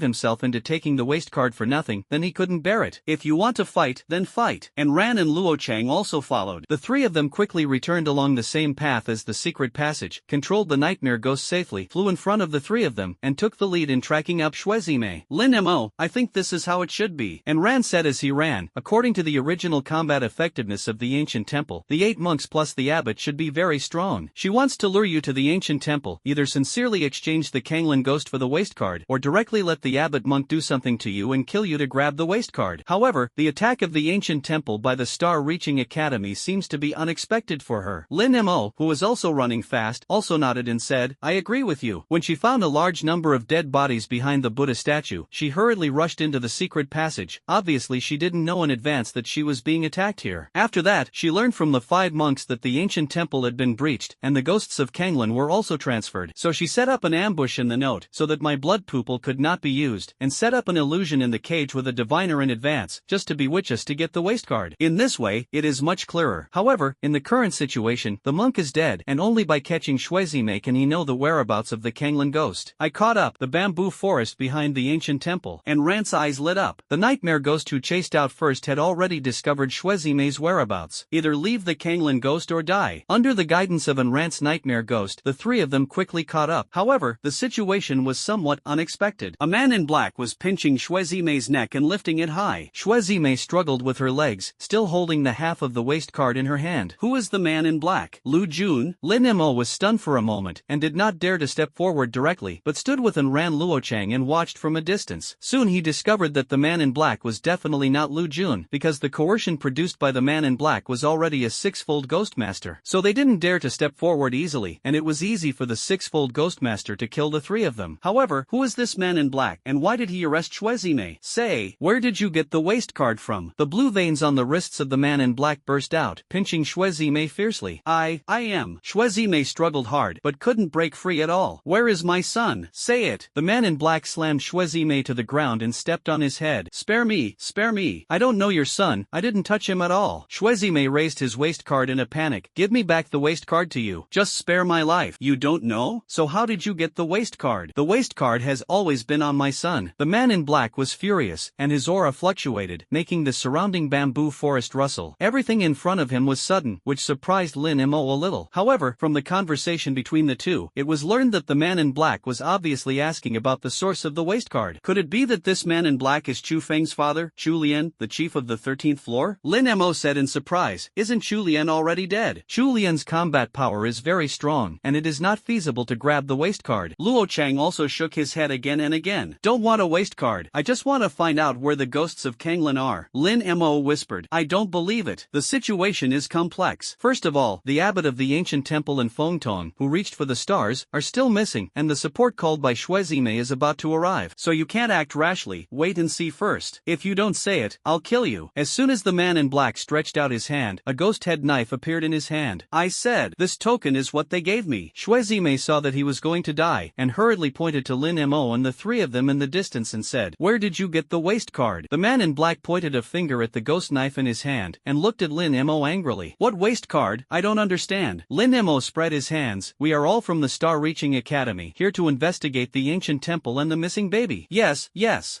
S1: himself into taking the waist card for nothing, then he couldn't bear it. If you want to fight, then fight." And Ran and Luo Chang also followed. The three of them quickly returned along the same path as the secret passage, controlled the nightmare ghost safely, flew in front of the three of them, and took the lead in tracking up Shuezime. "Lin Mo, I think this is how it should be." And Ran said as he ran, "According to the original combat effectiveness of the ancient temple, the 8 monks plus the abbot should be very strong. She wants to lure you to the ancient temple, either sincerely exchange the Kanglin ghost for the waist card, or directly let the abbot monk do something to you and kill you to grab the waist card." However, the attack of the ancient temple by the star-reaching academy seems to be unexpected for her. Lin Mo, who was also running fast, also nodded and said, "I agree with you." When she found a large number of dead bodies behind the Buddha statue, she hurriedly rushed into the secret passage. Obviously she didn't know in advance that she was being attacked here. After that, she learned from the 5 monks that the ancient temple had been breached, and the ghosts of Kanglin were also transferred. So she set up an ambush in the note, so that my blood pupil could not be used, and set up an illusion in the cage with a diviner in advance, just to bewitch us to get the waist card. In this way, it is was much clearer. However, in the current situation, the monk is dead, and only by catching Xuezime can he know the whereabouts of the Kanglan ghost. I caught up the bamboo forest behind the ancient temple, and Ran's eyes lit up. The nightmare ghost who chased out first had already discovered Xuezime's whereabouts. Either leave the Kanglan ghost or die. Under the guidance of Rant's nightmare ghost, the three of them quickly caught up. However, the situation was somewhat unexpected. A man in black was pinching Xuezime's neck and lifting it high. Xuezime struggled with her legs, still holding the half of the waist card in her hand. Who is the man in black? Lu Jun? Lin Mo was stunned for a moment, and did not dare to step forward directly, but stood with Ran Luochang and watched from a distance. Soon he discovered that the man in black was definitely not Lu Jun, because the coercion produced by the man in black was already a six-fold ghost master. So they didn't dare to step forward easily, and it was easy for the six-fold ghost master to kill the three of them. However, who is this man in black, and why did he arrest Xuezime? Say, where did you get the waist card from? The blue veins on the wrists of the man in black burst out, pinching Xuezime fiercely. I am. Xuezime struggled hard, but couldn't break free at all. Where is my son? Say it. The man in black slammed Xuezime to the ground and stepped on his head. Spare me, spare me. I don't know your son, I didn't touch him at all. Xuezime raised his waist card in a panic. Give me back the waist card to you. Just spare my life. You don't know? So how did you get the waist card? The waist card has always been on my son. The man in black was furious, and his aura fluctuated, making the surrounding bamboo forest rustle. Everything in front of him was sudden, which surprised Lin Mo a little. However, from the conversation between the two, it was learned that the man in black was obviously asking about the source of the waist card. Could it be that this man in black is Chu Feng's father, Chu Lian, the chief of the 13th floor? Lin Mo said in surprise, isn't Chu Lian already dead? Chu Lian's combat power is very strong, and it is not feasible to grab the waist card. Luo Chang also shook his head again and again. Don't want a waist card, I just want to find out where the ghosts of Kanglan are. Lin Mo whispered, I don't believe it. The situation is complex. First of all, the abbot of the ancient temple in Fengtong, who reached for the stars, are still missing, and the support called by Xuezime is about to arrive. So you can't act rashly, wait and see first. If you don't say it, I'll kill you. As soon as the man in black stretched out his hand, a ghost head knife appeared in his hand. I said, this token is what they gave me. Xuezime saw that he was going to die, and hurriedly pointed to Lin Mo and the three of them in the distance and said, where did you get the waist card? The man in black pointed a finger at the ghost knife in his hand, and looked at Lin Mo angrily. What waist card? I don't understand. Lin Mo spread his hands. We are all from the Star-Reaching Academy, here to investigate the ancient temple and the missing baby. Yes.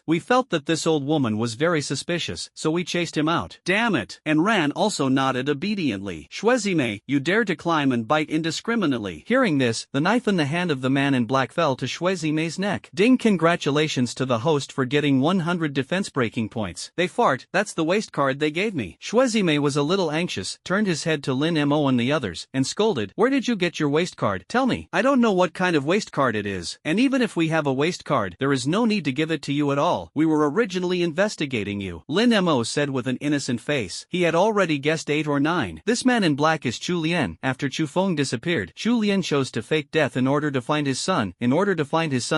S1: We felt that this old woman was very suspicious, so we chased him out. Damn it. And Ran also nodded obediently. Xuezime, you dare to climb and bite indiscriminately. Hearing this, the knife in the hand of the man in black fell to Xuezime's neck. Ding, congratulations to the host for getting 100 defense breaking points. They fart, that's the waist card they gave me. Xuezime was a little anxious, turned his head to Lin Mo and the others, and scolded, where did you get your waist card? Tell me. I don't know what kind of waist card it is, and even if we have a waist card, there is no need to give it to you at all. We were originally investigating you. Lin Mo said with an innocent face. He had already guessed 8 or 9. This man in black is Chu Lian. After Chu Feng disappeared, Chu Lian chose to fake death in order to find his son,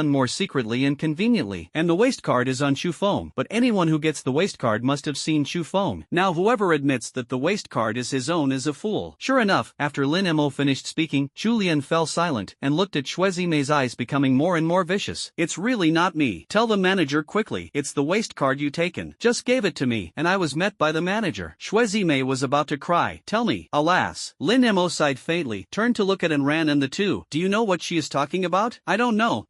S1: more secretly and conveniently. And the waist card is on Chu Feng, but anyone who gets the waist card must have seen Chu Feng. Now whoever admits that the waist card is his own is a fool. Sure enough, after Lin Mo finished speaking, Chu Lian fell silent, and looked at Xuezime's eyes becoming more and more vicious. It's really not me. Tell the manager quickly, it's the waist card you taken. Just gave it to me, and I was met by the manager. Xuezime was about to cry. Tell me. Alas. Lin Mo sighed faintly, turned to look at Ran and the two. Do you know what she is talking about? I don't know.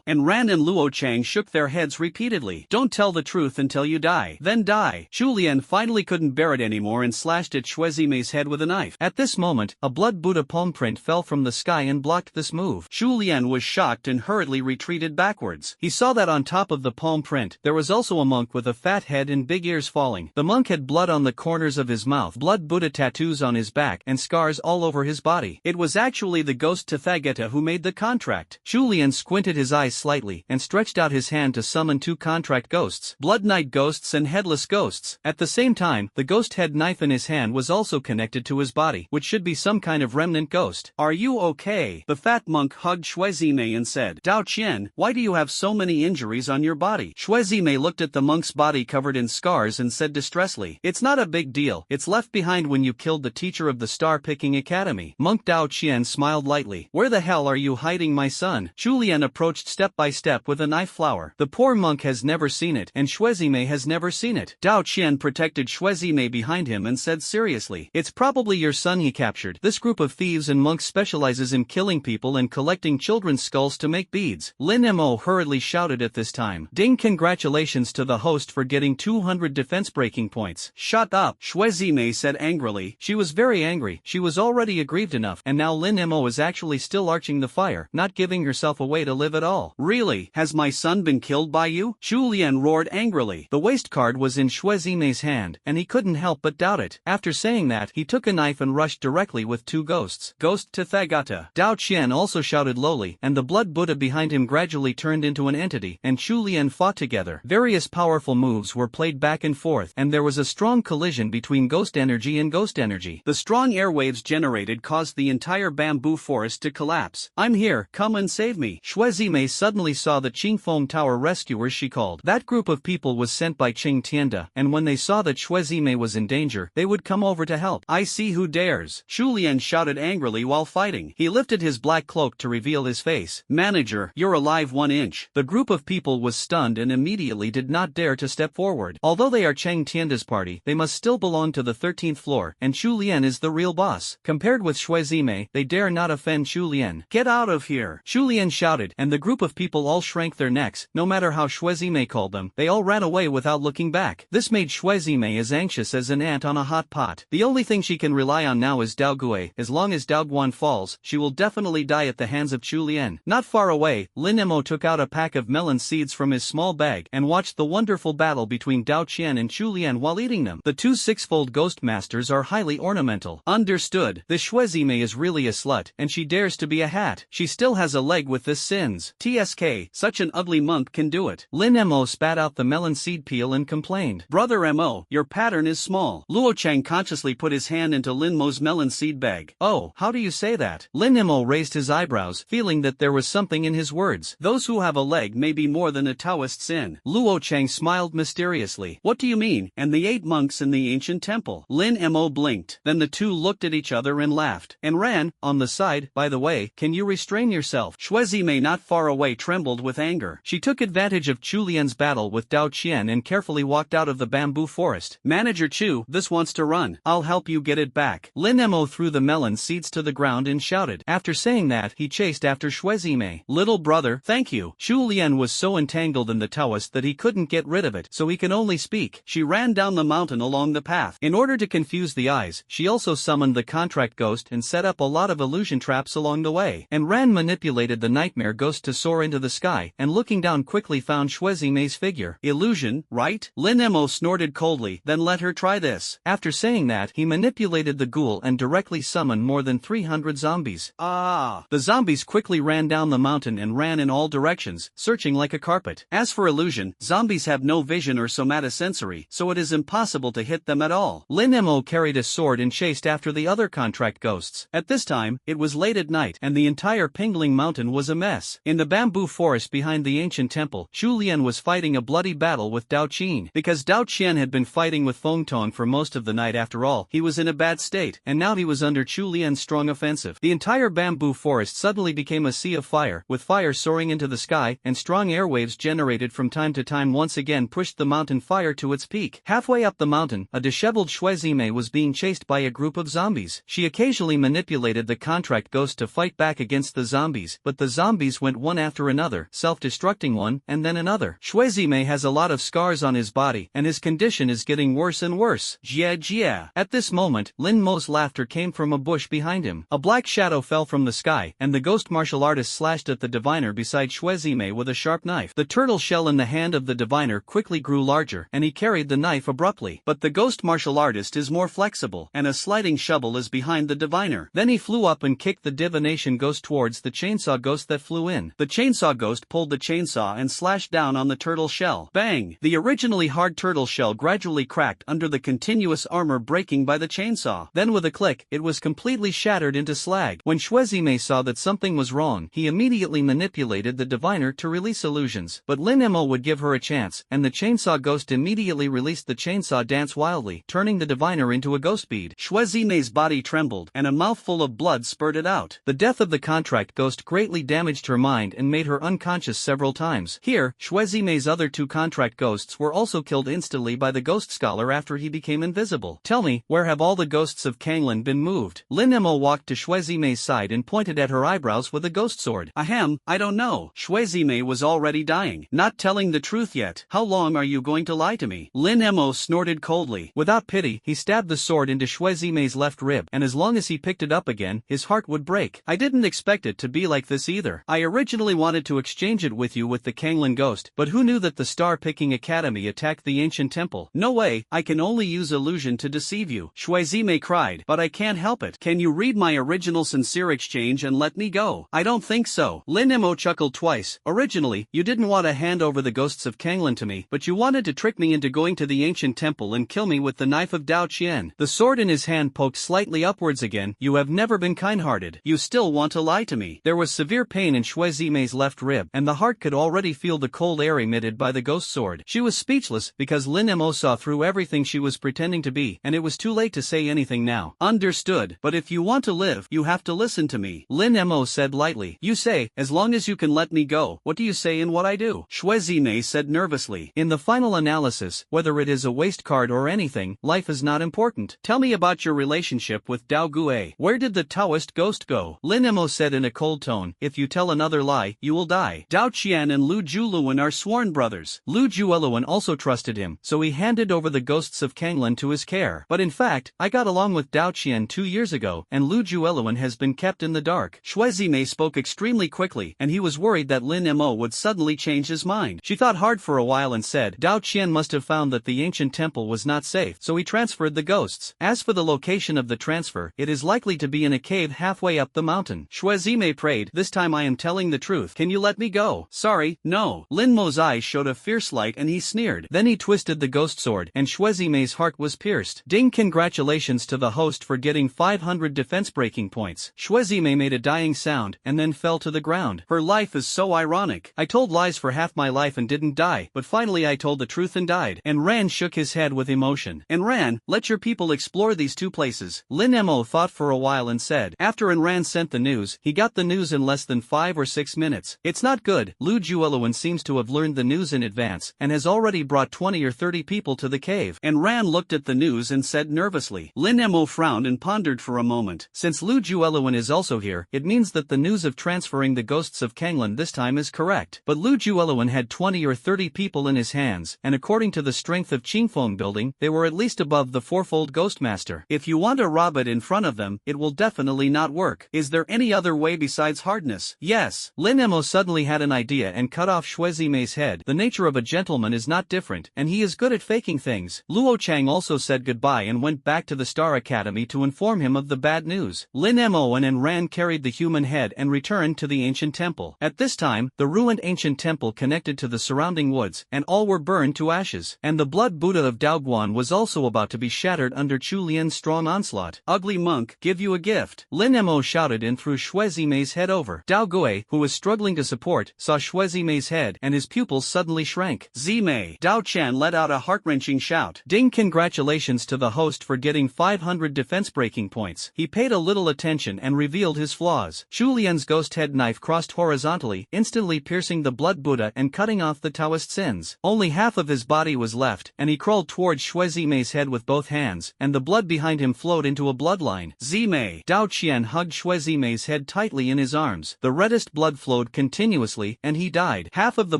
S1: And Ran and Luo Chang shook their heads repeatedly. Don't tell the truth until you die. Then die. Chu Lian finally couldn't bear it anymore and slashed at Xuezime's head with a knife. At this moment, a blood Buddha palm print fell from the sky and blocked this move. Chu Lian was shocked and hurriedly retreated backwards. He saw that on top of the palm print, there was also a monk with a fat head and big ears falling. The monk had blood on the corners of his mouth, blood Buddha tattoos on his back, and scars all over his body. It was actually the ghost Tathagata who made the contract. Chu Lian squinted his eyes slightly, and stretched out his hand to summon 2 contract ghosts, Blood Knight ghosts and Headless ghosts. At the same time, the ghost head knife in his hand was also connected to his body, which should be some kind of remnant ghost. Are you okay? The fat monk hugged Xuezime and said, Dao Qian, why do you have so many injuries on your body? Xuezime looked at the monk's body covered in scars and said distressfully, it's not a big deal, it's left behind when you killed the teacher of the Star-Picking Academy. Monk Dao Qian smiled lightly. Where the hell are you hiding my son? Chu Lian approached step by step with a knife flower. The poor monk has never seen it, and Xuezime has never seen it. Dao Qian protected Xuezime behind him and said seriously, "It's probably your son he captured. This group of thieves and monks specializes in killing people and collecting children's skulls to make beads." Lin Mo hurriedly shouted at this time. "Ding, congratulations to the host for getting 200 defense breaking points." "Shut up," Xue Zimei said angrily. She was very angry. She was already aggrieved enough, and now Lin Mo is actually still arching the fire, not giving herself away to live at all. "Really? Has my son been killed by you?" Shu Lian roared angrily. The waist card was in Xue Zimei's hand, and he couldn't help but doubt it. After saying that, he took a knife and rushed directly with two ghosts. "Ghost Tathagata." Dao Qian also shouted lowly, and the blood Buddha behind him gradually turned into an entity, and Shu Lian fought together. Various powerful moves were played back and forth, and there was a strong collision between ghost energy and ghost energy. The strong airwaves generated caused the entire bamboo forest to collapse. "I'm here, come and save me." Xue Zimei suddenly saw the Qingfeng Tower rescuers she called. That group of people was sent by Qing Tianda, and when they saw that Xue Zimei was in danger, they would come over to help. "I see who dares," Shu Lian shouted angrily while fighting. He lifted his black cloak to reveal his face. "Manager, you're alive 1 inch." The group of people was stunned and immediately did not dare to step forward. Although they are Cheng Tianda's party, they must still belong to the 13th floor, and Shu Lian is the real boss. Compared with Xue Zimei, they dare not offend Shu Lian. "Get out of here," Shu Lian shouted, and the group of people all shrank their necks. No matter how Xue Zimei called them, they all ran away without looking back. This made Xue Zimei as anxious as an ant on a hot pot. The only thing she can rely on now is Dao Gui. As long as Dao Guan falls, she will definitely die at the hands of Chu Lian. Not far away, Lin Mo took out a pack of melon seeds from his small bag and watched the wonderful battle between Dao Qian and Chu Lian while eating them. The two six-fold ghost masters are highly ornamental. Understood. This Xue Zimei is really a slut, and she dares to be a hat. She still has a leg with this sins. TSK, such an ugly monk can do it. Lin Mo spat out the melon seed peel and complained. "Brother Mo, your pattern is small." Luo Chang consciously put his hand into Lin Mo's melon seed bag. "Oh, how do you say that?" Lin Mo raised his eyebrows, feeling that there was something in his words. "Those who have a leg may be more than a Taoist sin." Luo Chang smiled mysteriously. "What do you mean? And the 8 monks in the ancient temple?" Lin Mo blinked. Then the two looked at each other and laughed. And ran, on the side. "By the way, can you restrain yourself?" Xue Zimei not far away trembled with anger. She took advantage of Chu Lian's battle with Dao Qian and carefully walked out of the bamboo forest. "Manager Chu, this wants to run. I'll help you get it back." Lin Mo threw the melon seeds to the ground and shouted. After saying that, he chased after Xue Zimei. "Little brother, thank you." Chu Lian was so entangled in the Taoist that he couldn't get rid of it, so he can only speak. She ran down the mountain along the path. In order to confuse the eyes, she also summoned the contract ghost and set up a lot of illusion traps along the way. And Ran manipulated the nightmare ghost to soar into the sky, and looking down quickly found Xue Zimei's figure. "Illusion, right?" Lin Mo snorted coldly, then let her try this. After saying that, he manipulated the ghoul and directly summoned more than 300 zombies. Ah! The zombies quickly ran down the mountain and ran in all directions, searching like a carpet. As for illusion, zombies have no vision or somatosensory, so it is impossible to hit them at all. Lin Mo carried a sword and chased after the other contract ghosts. At this time, it was late at night, and the entire Pingling Mountain was a mess. In the bamboo forest behind the ancient temple, Chu Lian was fighting a bloody battle with Dao Qian. Because Dao Qian had been fighting with Feng Tong for most of the night after all, he was in a bad state, and now he was under Chu Lian's strong offensive. The entire bamboo forest suddenly became a sea of fire, with fire soaring into the sky, and strong airwaves generated from time to time once again pushed the mountain fire to its peak. Halfway up the mountain, a disheveled Xue Zimei was being chased by a group of zombies. She occasionally manipulated the contract ghost to fight back against the zombies, but the zombies went one after another, self-destructing one, and then another. Xue Zimei has a lot of scars on his body, and his condition is getting worse and worse. Jia jia. At this moment, Lin Mo's laughter came from a bush behind him. A black shadow fell from the sky, and the ghost martial artist slashed at the diviner beside Xue Zimei with a sharp knife. The turtle shell in the hand of the diviner quickly grew larger, and he carried the knife abruptly. But the ghost martial artist is more flexible, and a sliding shovel is behind the diviner. Then he flew up and kicked the divination ghost towards the chainsaw ghost that flew in. The chainsaw ghost pulled the chainsaw and slashed down on the turtle shell. Bang! The originally hard turtle shell gradually cracked under the continuous armor breaking by the chainsaw. Then with a click, it was completely shattered into slag. When Xue Zimei saw that something was wrong, he immediately manipulated the diviner to release illusions. But Lin Mo would give her a chance, and the chainsaw ghost immediately released the chainsaw dance wildly, turning the diviner into a ghost bead. Xue Zimei's body trembled, and a mouthful of blood spurted out. The death of the contract ghost greatly damaged her mind and made her unconscious several times. Here, Xue Zimei's other two contract ghosts were also killed instantly by the ghost scholar after he became became invisible. Tell me, where have all the ghosts of Kanglan been moved? Lin Mo walked to Shui Zimei's side and pointed at her eyebrows with a ghost sword. Ahem, I don't know. Shui Zimei was already dying. Not telling the truth yet. How long are you going to lie to me? Lin Mo snorted coldly. Without pity, he stabbed the sword into Shui Zimei's left rib, and as long as he picked it up again, his heart would break. I didn't expect it to be like this either. I originally wanted to exchange it with you with the Kanglan ghost, but who knew that the Star-Picking Academy attacked the ancient temple? No way, I can only use illusion to deceive you. Shui Zimei cried, but I can't help it. Can you read my original sincere exchange and let me go? I don't think so. Lin Mo chuckled twice. Originally, you didn't want to hand over the ghosts of Kanglan to me, but you wanted to trick me into going to the ancient temple and kill me with the knife of Dao Qian. The sword in his hand poked slightly upwards again. You have never been kind-hearted. You still want to lie to me. There was severe pain in Shui Zimei's left rib, and the heart could already feel the cold air emitted by the ghost sword. She was speechless because Lin Mo saw through everything she was pretending to be, and it was too late to say anything now. Understood, but if you want to live, you have to listen to me. Lin Mo said lightly. You say, as long as you can let me go. What do you say in what I do? Shui Zimei said nervously. In the final analysis, whether it is a waste card or anything, life is not important. Tell me about your relationship with Dao Gue. Where did the Taoist ghost go? Lin Mo said in a cold tone. If you tell another lie, you will die. Dao Qian and Lu Juluan are sworn brothers. Lu Jueluan also trusted him, so he handed over the ghosts of Kanglan to his care. But in fact, I got along with Dao Qian 2 years ago, and Lu Jueluan has been kept in the dark. Shui Zimei spoke extremely quickly, and he was worried that Lin Mo would suddenly change his mind. She thought hard for a while and said, Dao Qian must have found that the ancient temple was not safe, so he transferred the ghosts. As for the location of the transfer, it is likely to be in a cave halfway up the mountain. Shui Zimei prayed, this time I am telling the truth. Can you let me go? Sorry, no. Lin Mo's eyes showed a fierce light and he sneered. Then he twisted the ghost sword, and Shui Zimei's heart was pierced. Ding! Congratulations to the host for getting 500 defense breaking points. Shui Zimei made a dying sound, and then fell to the ground. Her life is so ironic. I told lies for half my life and didn't die, but finally I told the truth and died. And Ran shook his head with emotion. And Ran, let your people explore these two places. Lin Mo thought for a while and said, after Enran sent the news, he got the news in less than 5 or 6 minutes. It's not good. Lu Jueluan seems to have learned the news in advance, and has already brought 20 or 30 people to the cave. And Ran looked at the news and said nervously. Lin Mo frowned and pondered for a moment. Since Lu Jueluan is also here, it means that the news of transferring the ghosts of Kanglan this time is correct. But Lu Jueluan had 20 or 30 people in his hands, and according to the strength of Qingfeng building, they were at least above the fourfold Ghostmaster. If you want to rob it in front of them, it will definitely not work. Is there any other way besides hardness? Yes. Lin Mo suddenly had an idea and cut off Shui Zimei's head. The nature of a gentleman is not different, and he is good at faking things. Luo Chang also said goodbye and went back to the Star Academy to inform him of the bad news. Lin Mo and Enran carried the human head and returned to the ancient temple. At this time, the ruined ancient temple connected to the surrounding woods, and all were burned to ashes. And the blood Buddha of Daoguan was also about to be shattered under Chu Lian's strong onslaught. Ugly monk, give you a gift. Lin Mo shouted and threw Shui Zimei's head over. Dao Gue, who was struggling to support, saw Shui Zimei's head, and his pupils suddenly shrank. Zimei. Dao Chan let out a heart-wrenching shout. Ding! Congratulations to the host for getting 500 defense breaking points. He paid a little attention and revealed his flaws. Chu Lian's ghost head knife crossed horizontally, instantly piercing the blood Buddha and cutting off the Taoist sins. Only half of his body was left, and he crawled towards Shui Zimei's head with both hands, and the blood behind him flowed into a bloodline. Zimei. Dao Qian hugged Shui Zimei's head tightly in his arms. The reddest blood flowed continuously, and he died. Half of the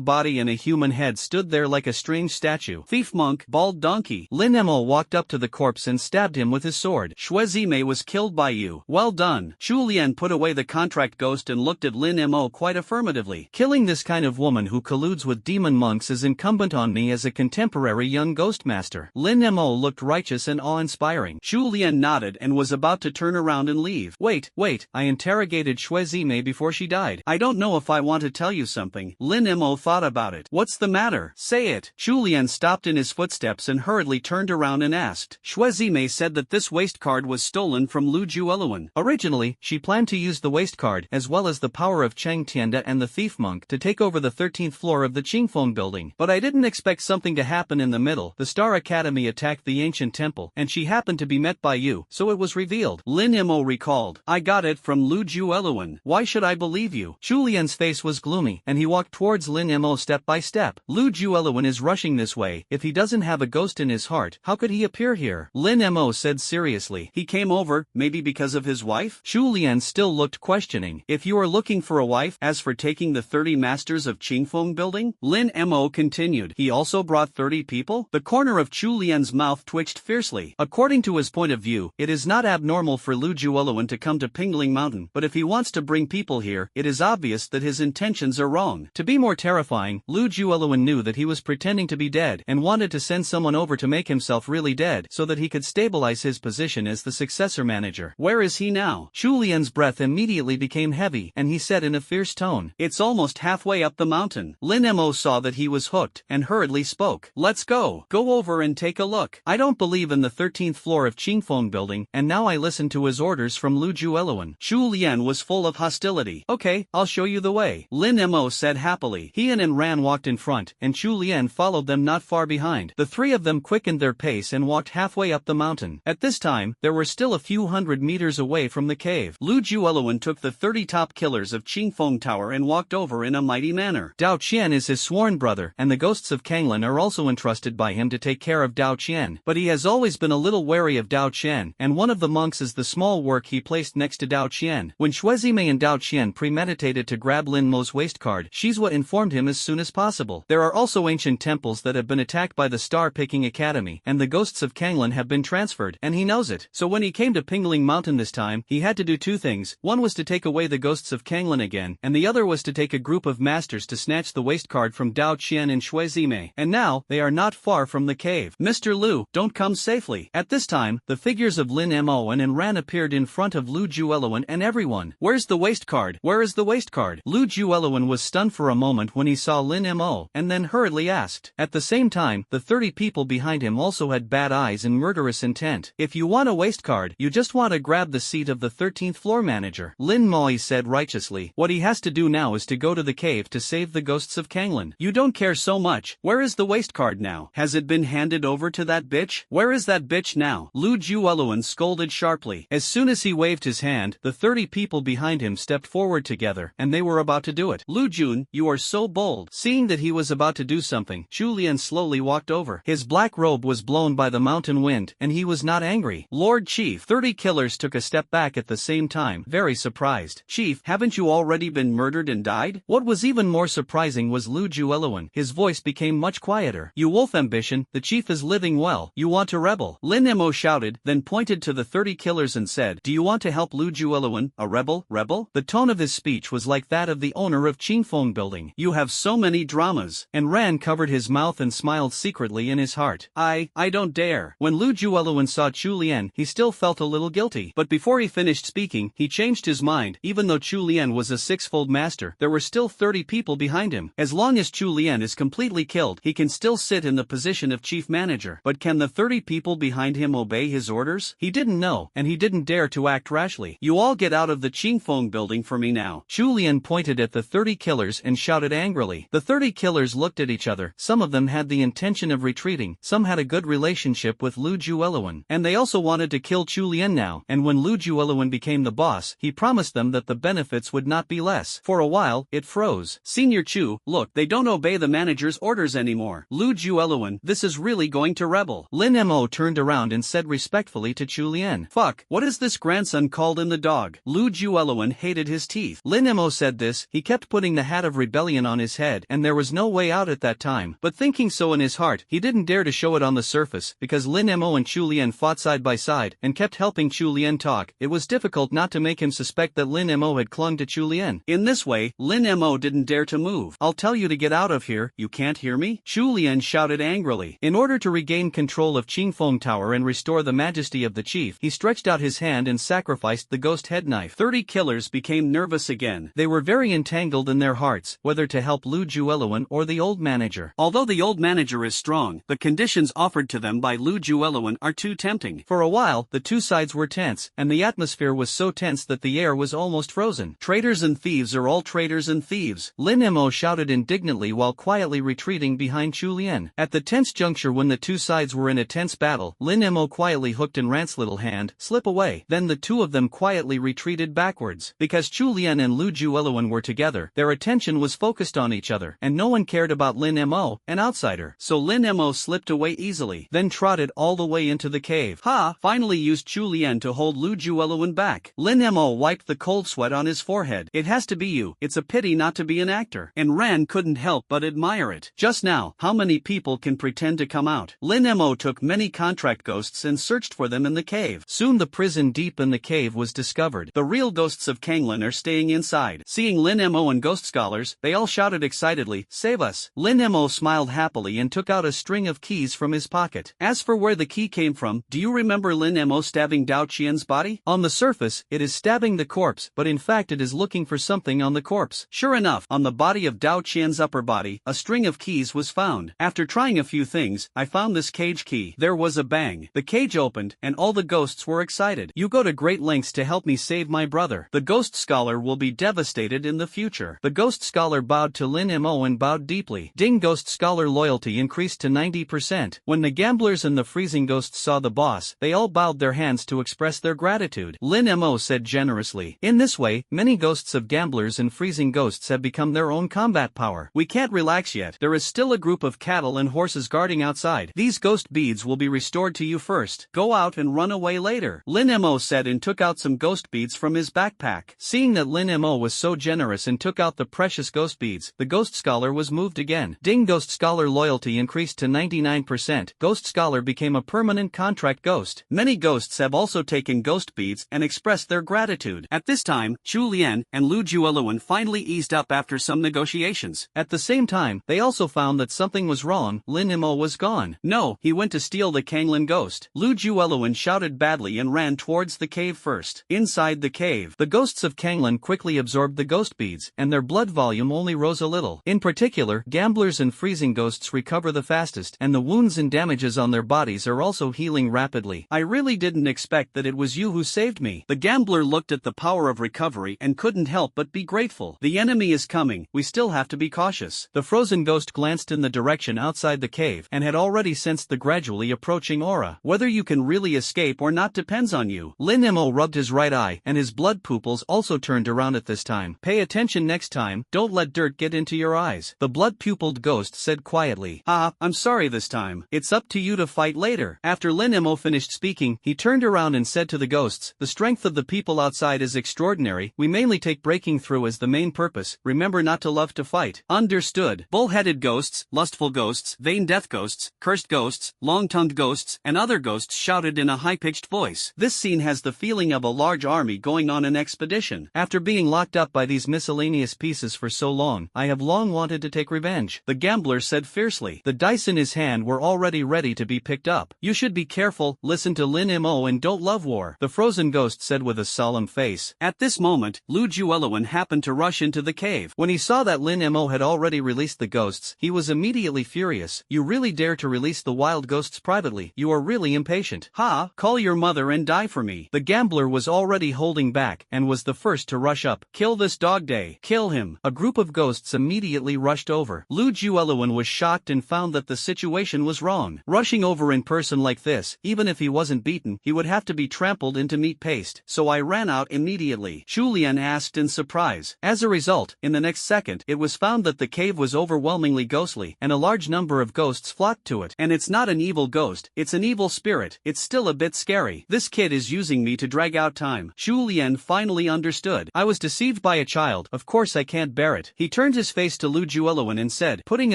S1: body and a human head stood there like a strange statue. Thief monk, bald donkey. Lin Mo walked up to the corpse and stabbed him with his sword. Shui Zimei was killed by you. Well done. Chu Lian put away the contract ghost and looked at Lin Mo quite affirmatively. Killing this kind of woman who colludes with demon monks is incumbent on me as a contemporary young ghost master. Lin Mo looked righteous and awe-inspiring. Chu Lian nodded and was about to turn around and leave. Wait, I interrogated Shui Zimei before she died. I don't know if I want to tell you something. Lin Mo thought about it. What's the matter? Say it. Chu Lian stopped in his footsteps and hurriedly turned around and asked. Shui Zimei said that this waste card was stolen from Lu Jueluan. Originally, she planned to use the waste card as well as the power of Cheng Tianda and the thief monk to take over the 13th floor of the Qingfeng building. But I didn't expect something to happen in the middle. The Star Academy attacked the ancient temple, and she happened to be met by you, so it was revealed. Lin Mo recalled. I got it from Lu Jueluan. Why should I believe you? Chu Lian's face was gloomy, and he walked towards Lin Mo step by step. Lu Jueluan is rushing this way. If he doesn't have a ghost in his heart, How could he appear here? Lin Mo said seriously. He came over, maybe because of his wife? Chu Lian still looked questioning. If you are looking for a wife, as for taking the 30 masters of Qingfeng building? Lin Mo continued. He also brought 30 people? The corner of Chu Lian's mouth twitched fiercely. According to his point of view, it is not abnormal for Lu Juoluan to come to Pingling Mountain, but if he wants to bring people here, it is obvious that his intentions are wrong. To be more terrifying, Lu Juoluan knew that he was pretending to be dead and wanted to send someone over to make himself really dead so that he could stabilize his position as the successor manager. Where is he now? Chu Lian's breath immediately became heavy and he said in a fierce tone, "It's almost halfway up the mountain." Lin Mo saw that he was hooked and hurriedly spoke. "Let's go. Go over and take a look. I don't believe in the 13th floor of Qingfeng building, and now I listen to his orders from Lu Juoluan." Chu Lian was full of hostility. "Okay, I'll show you the way," Lin Mo said happily. He and Ran walked in front, and Chu Lian followed them not far behind. The three of them quickened their pace and walked halfway up the mountain. At this time, there were still a few hundred meters away from the cave. Lu Juoluan took the 30 top killers of Qingfeng Tower and walked over in a mighty manner. Dao Qian is his sworn brother, and the ghosts of Kanglan are also entrusted by him to take care of Dao Qian. But he has always been a little wary of Dao Qian, and one of the monks is the small work he placed next to Dao Qian. When Shuizime and Dao Qian premeditated to grab Lin Mo's waist card, Shizhua informed him as soon as possible. There are also ancient temples that have been attacked by the Star-Picking Academy, and the ghosts of Kanglan have been transferred, and he knows it. So when he came to Pingling Mountain this time, he had to do two things. One was to take away the ghosts of Kanglan again, and the other was to take a group of masters to snatch the waist card from Dao Qian and Shuizime. And now, they are not far from the cave. "Mr. Lu, don't come safely." At this time, the figures of Lin Mo and Ran appeared in front of Lu Juoluan and everyone. "Where's the waist card? Where is the waist card?" Lu Juoluan was stunned for a moment when he saw Lin Mo, and then hurriedly asked. At the same time, the 30 people behind him also had bad eyes and murderous intent. "If you want a waist card, you just want to grab the seat of the 13th floor manager," Lin Mo said righteously. "What he has to do now is to go to the cave to save the ghosts of Kanglan. You don't care so much. Where is the waist card now? Has it been handed over to that bitch? Where is that bitch now?" Lu Juoluan scolded sharply. As soon as he waved his hand, the 30 people behind him stepped forward together, and they were about to do it. "Lu Jun, you are so bold." Seeing that he was about to do something, Chu Lian slowly walked over. His black robe was blown by the mountain wind, and he was not angry. "Lord Chief." 30 killers took a step back at the same time, very surprised. "Chief, haven't you already been murdered and died?" What was even more surprising was Lu Juoluan. His voice became much quieter. "You wolf ambition, the chief is living well. You want to rebel?" Lin Mo shouted, then pointed to the 30 killers and said, "Do you want to help Lu Juoluan, a rebel? The tone of his speech was like that of the owner of Qingfeng building. "You have so many dramas." And Ran covered his mouth and smiled secretly in his heart. I don't dare." When Lu Juoluan saw Chu Lian, he still felt a little guilty. But before he finished speaking, he changed his mind. Even though Chu Lian was a six-fold master, there were still 30 people behind him. As long as Chu Lian is completely killed, he can still sit in the position of chief manager. But can the 30 people behind him obey his orders? He didn't know, and he didn't dare to act rashly. "You all get out of the Qingfeng building for me now." Chu Lian pointed at the 30 killers and shouted angrily. The 30 killers looked at each other. Some of them had the intention of retreating, some had a good relationship with Lu Juoluan, and they also wanted to kill Chu Lian now, and when Lu Juoluan became the boss, he promised them that the benefits would not be less. For a while, it froze. "Senior Chu, look, they don't obey the manager's orders anymore. Lu Juoluan, this is really going to rebel." Lin Mo turned around and said respectfully to Chu Lian, "Fuck, what is this grandson called in the dog?" Lu Juoluan hated his teeth. Lin Mo said this, he kept putting the hat of rebellion on his head, and there was no way out at that time. But thinking so in his heart, he didn't dare to show it on the surface, because Lin Mo and Chu Lian fought side by side, and kept helping Chu Lian talk. It was difficult not to make him suspect that Lin Mo had clung to Chu Lian. In this way, Lin Mo didn't dare to move. "I'll tell you to get out of here, you can't hear me?" Chu Lian shouted angrily. In order to regain control of Qingfeng Tower and restore the majesty of the chief, he stretched out his hand and sacrificed the ghost head knife. 30 killers became nervous again. They were very entangled in their hearts, whether to help Lu Juoluan or the old manager. Although the old manager is strong, the conditions offered to them by Lu Juoluan are too tempting. For a while, the two sides were tense, and the atmosphere was so tense that the air was almost frozen. "Traitors and thieves are all traitors and thieves," Lin Mo shouted indignantly while quietly retreating behind Chu Lian. At the tense juncture when the two sides were in a tense battle, Lin Mo quietly hooked in Rant's little hand, "Slip away." Then the two of them quietly retreated backwards. Because Chu Lian and Lu Juoluan were together, their attention was focused on each other, and no one cared about Lin Mo, an outsider. So Lin Mo slipped away easily. quietly, then trotted all the way into the cave. Ha! Finally used Chu Lian to hold Lu Jueluan back. Lin Mo wiped the cold sweat on his forehead. It has to be you, it's a pity not to be an actor. And Ran couldn't help but admire it. Just now, how many people can pretend to come out? Lin Mo took many contract ghosts and searched for them in the cave. Soon the prison deep in the cave was discovered. The real ghosts of Kanglin are staying inside. Seeing Lin Mo and ghost scholars, they all shouted excitedly, "Save us!" Lin Mo smiled happily and took out a string of keys from his pocket. As for where the key came from, do you remember Lin Mo stabbing Dao Qian's body? On the surface, it is stabbing the corpse, but in fact it is looking for something on the corpse. Sure enough, on the body of Dao Qian's upper body, a string of keys was found. After trying a few things, I found this cage key. There was a bang. The cage opened, and all the ghosts were excited. You go to great lengths to help me save my brother. The ghost scholar will be devastated in the future. The ghost scholar bowed to Lin Mo and bowed deeply. Ding ghost scholar loyalty increased to 90%. When the gamblers and the freezing ghosts saw the boss, they all bowed their hands to express their gratitude. Lin Mo said generously. In this way, many ghosts of gamblers and freezing ghosts have become their own combat power. We can't relax yet. There is still a group of cattle and horses guarding outside. These ghost beads will be restored to you first. Go out and run away later. Lin Mo said and took out some ghost beads from his backpack. Seeing that Lin Mo was so generous and took out the precious ghost beads, the ghost scholar was moved again. Ding ghost scholar loyalty increased to 99%. Ghost scholar became a permanent contract ghost. Many ghosts have also taken ghost beads and expressed their gratitude. At this time, Chu Lian and Lu Jueluan finally eased up after some negotiations. At the same time, they also found that something was wrong. Lin Mo was gone. No, he went to steal the Kanglin ghost. Lu Jueluan shouted badly and ran towards the cave first. Inside the cave, the ghosts of Kanglin quickly absorbed the ghost beads, and their blood volume only rose a little. In particular, gamblers and freezing ghosts recover the fastest, and the wounds and damages on their bodies are also healing rapidly. I really didn't expect that it was you who saved me. The gambler looked at the power of recovery and couldn't help but be grateful. The enemy is coming, we still have to be cautious. The frozen ghost glanced in the direction outside the cave and had already sensed the gradually approaching aura. Whether you can really escape or not depends on you. Lin Mo rubbed his right eye, and his blood pupils also turned around at this time. Pay attention next time, don't let dirt get into your eyes. The blood-pupiled ghost said quietly. I'm sorry this time. It's up to you to fight later. After Lin Mo finished speaking, he turned around and said to the ghosts, the strength of the people outside is extraordinary. We mainly take breaking through as the main purpose. Remember not to love to fight. Understood. Bull-headed ghosts, lustful ghosts, vain death ghosts, cursed ghosts, long-tongued ghosts, and other ghosts shouted in a high-pitched voice. This scene has the feeling of a large army going on an expedition. After being locked up by these miscellaneous pieces for so long, I have long wanted to take revenge. The gambler said fiercely. The dice in his hand were already ready to be picked up. You should be careful, listen to Lin Mo and don't love war. The frozen ghost said with a solemn face. At this moment, Lu Jueluan happened to rush into the cave. When he saw that Lin Mo had already released the ghosts, he was immediately furious. You really dare to release the wild ghosts privately? You are really impatient. Ha! Call your mother and die for me. The gambler was already holding back and was the first to rush up. Kill this dog day. Kill him. A group of ghosts immediately rushed over. Lu Jueluan was shocked and found that the situation was wrong. Rushing over in person like this, even if he wasn't beaten, he would have to be trampled into meat paste. So I ran out immediately. Chu Lian asked in surprise. As a result, in the next second, it was found that the cave was overwhelmingly ghostly, and a large number of ghosts flocked to it. And it's not an evil ghost, it's an evil spirit. It's still a bit scary. This kid is using me to drag out time. Chu Lian finally understood. I was deceived by a child, of course I can't bear it. He turned his face to Lu Jueluan and said, putting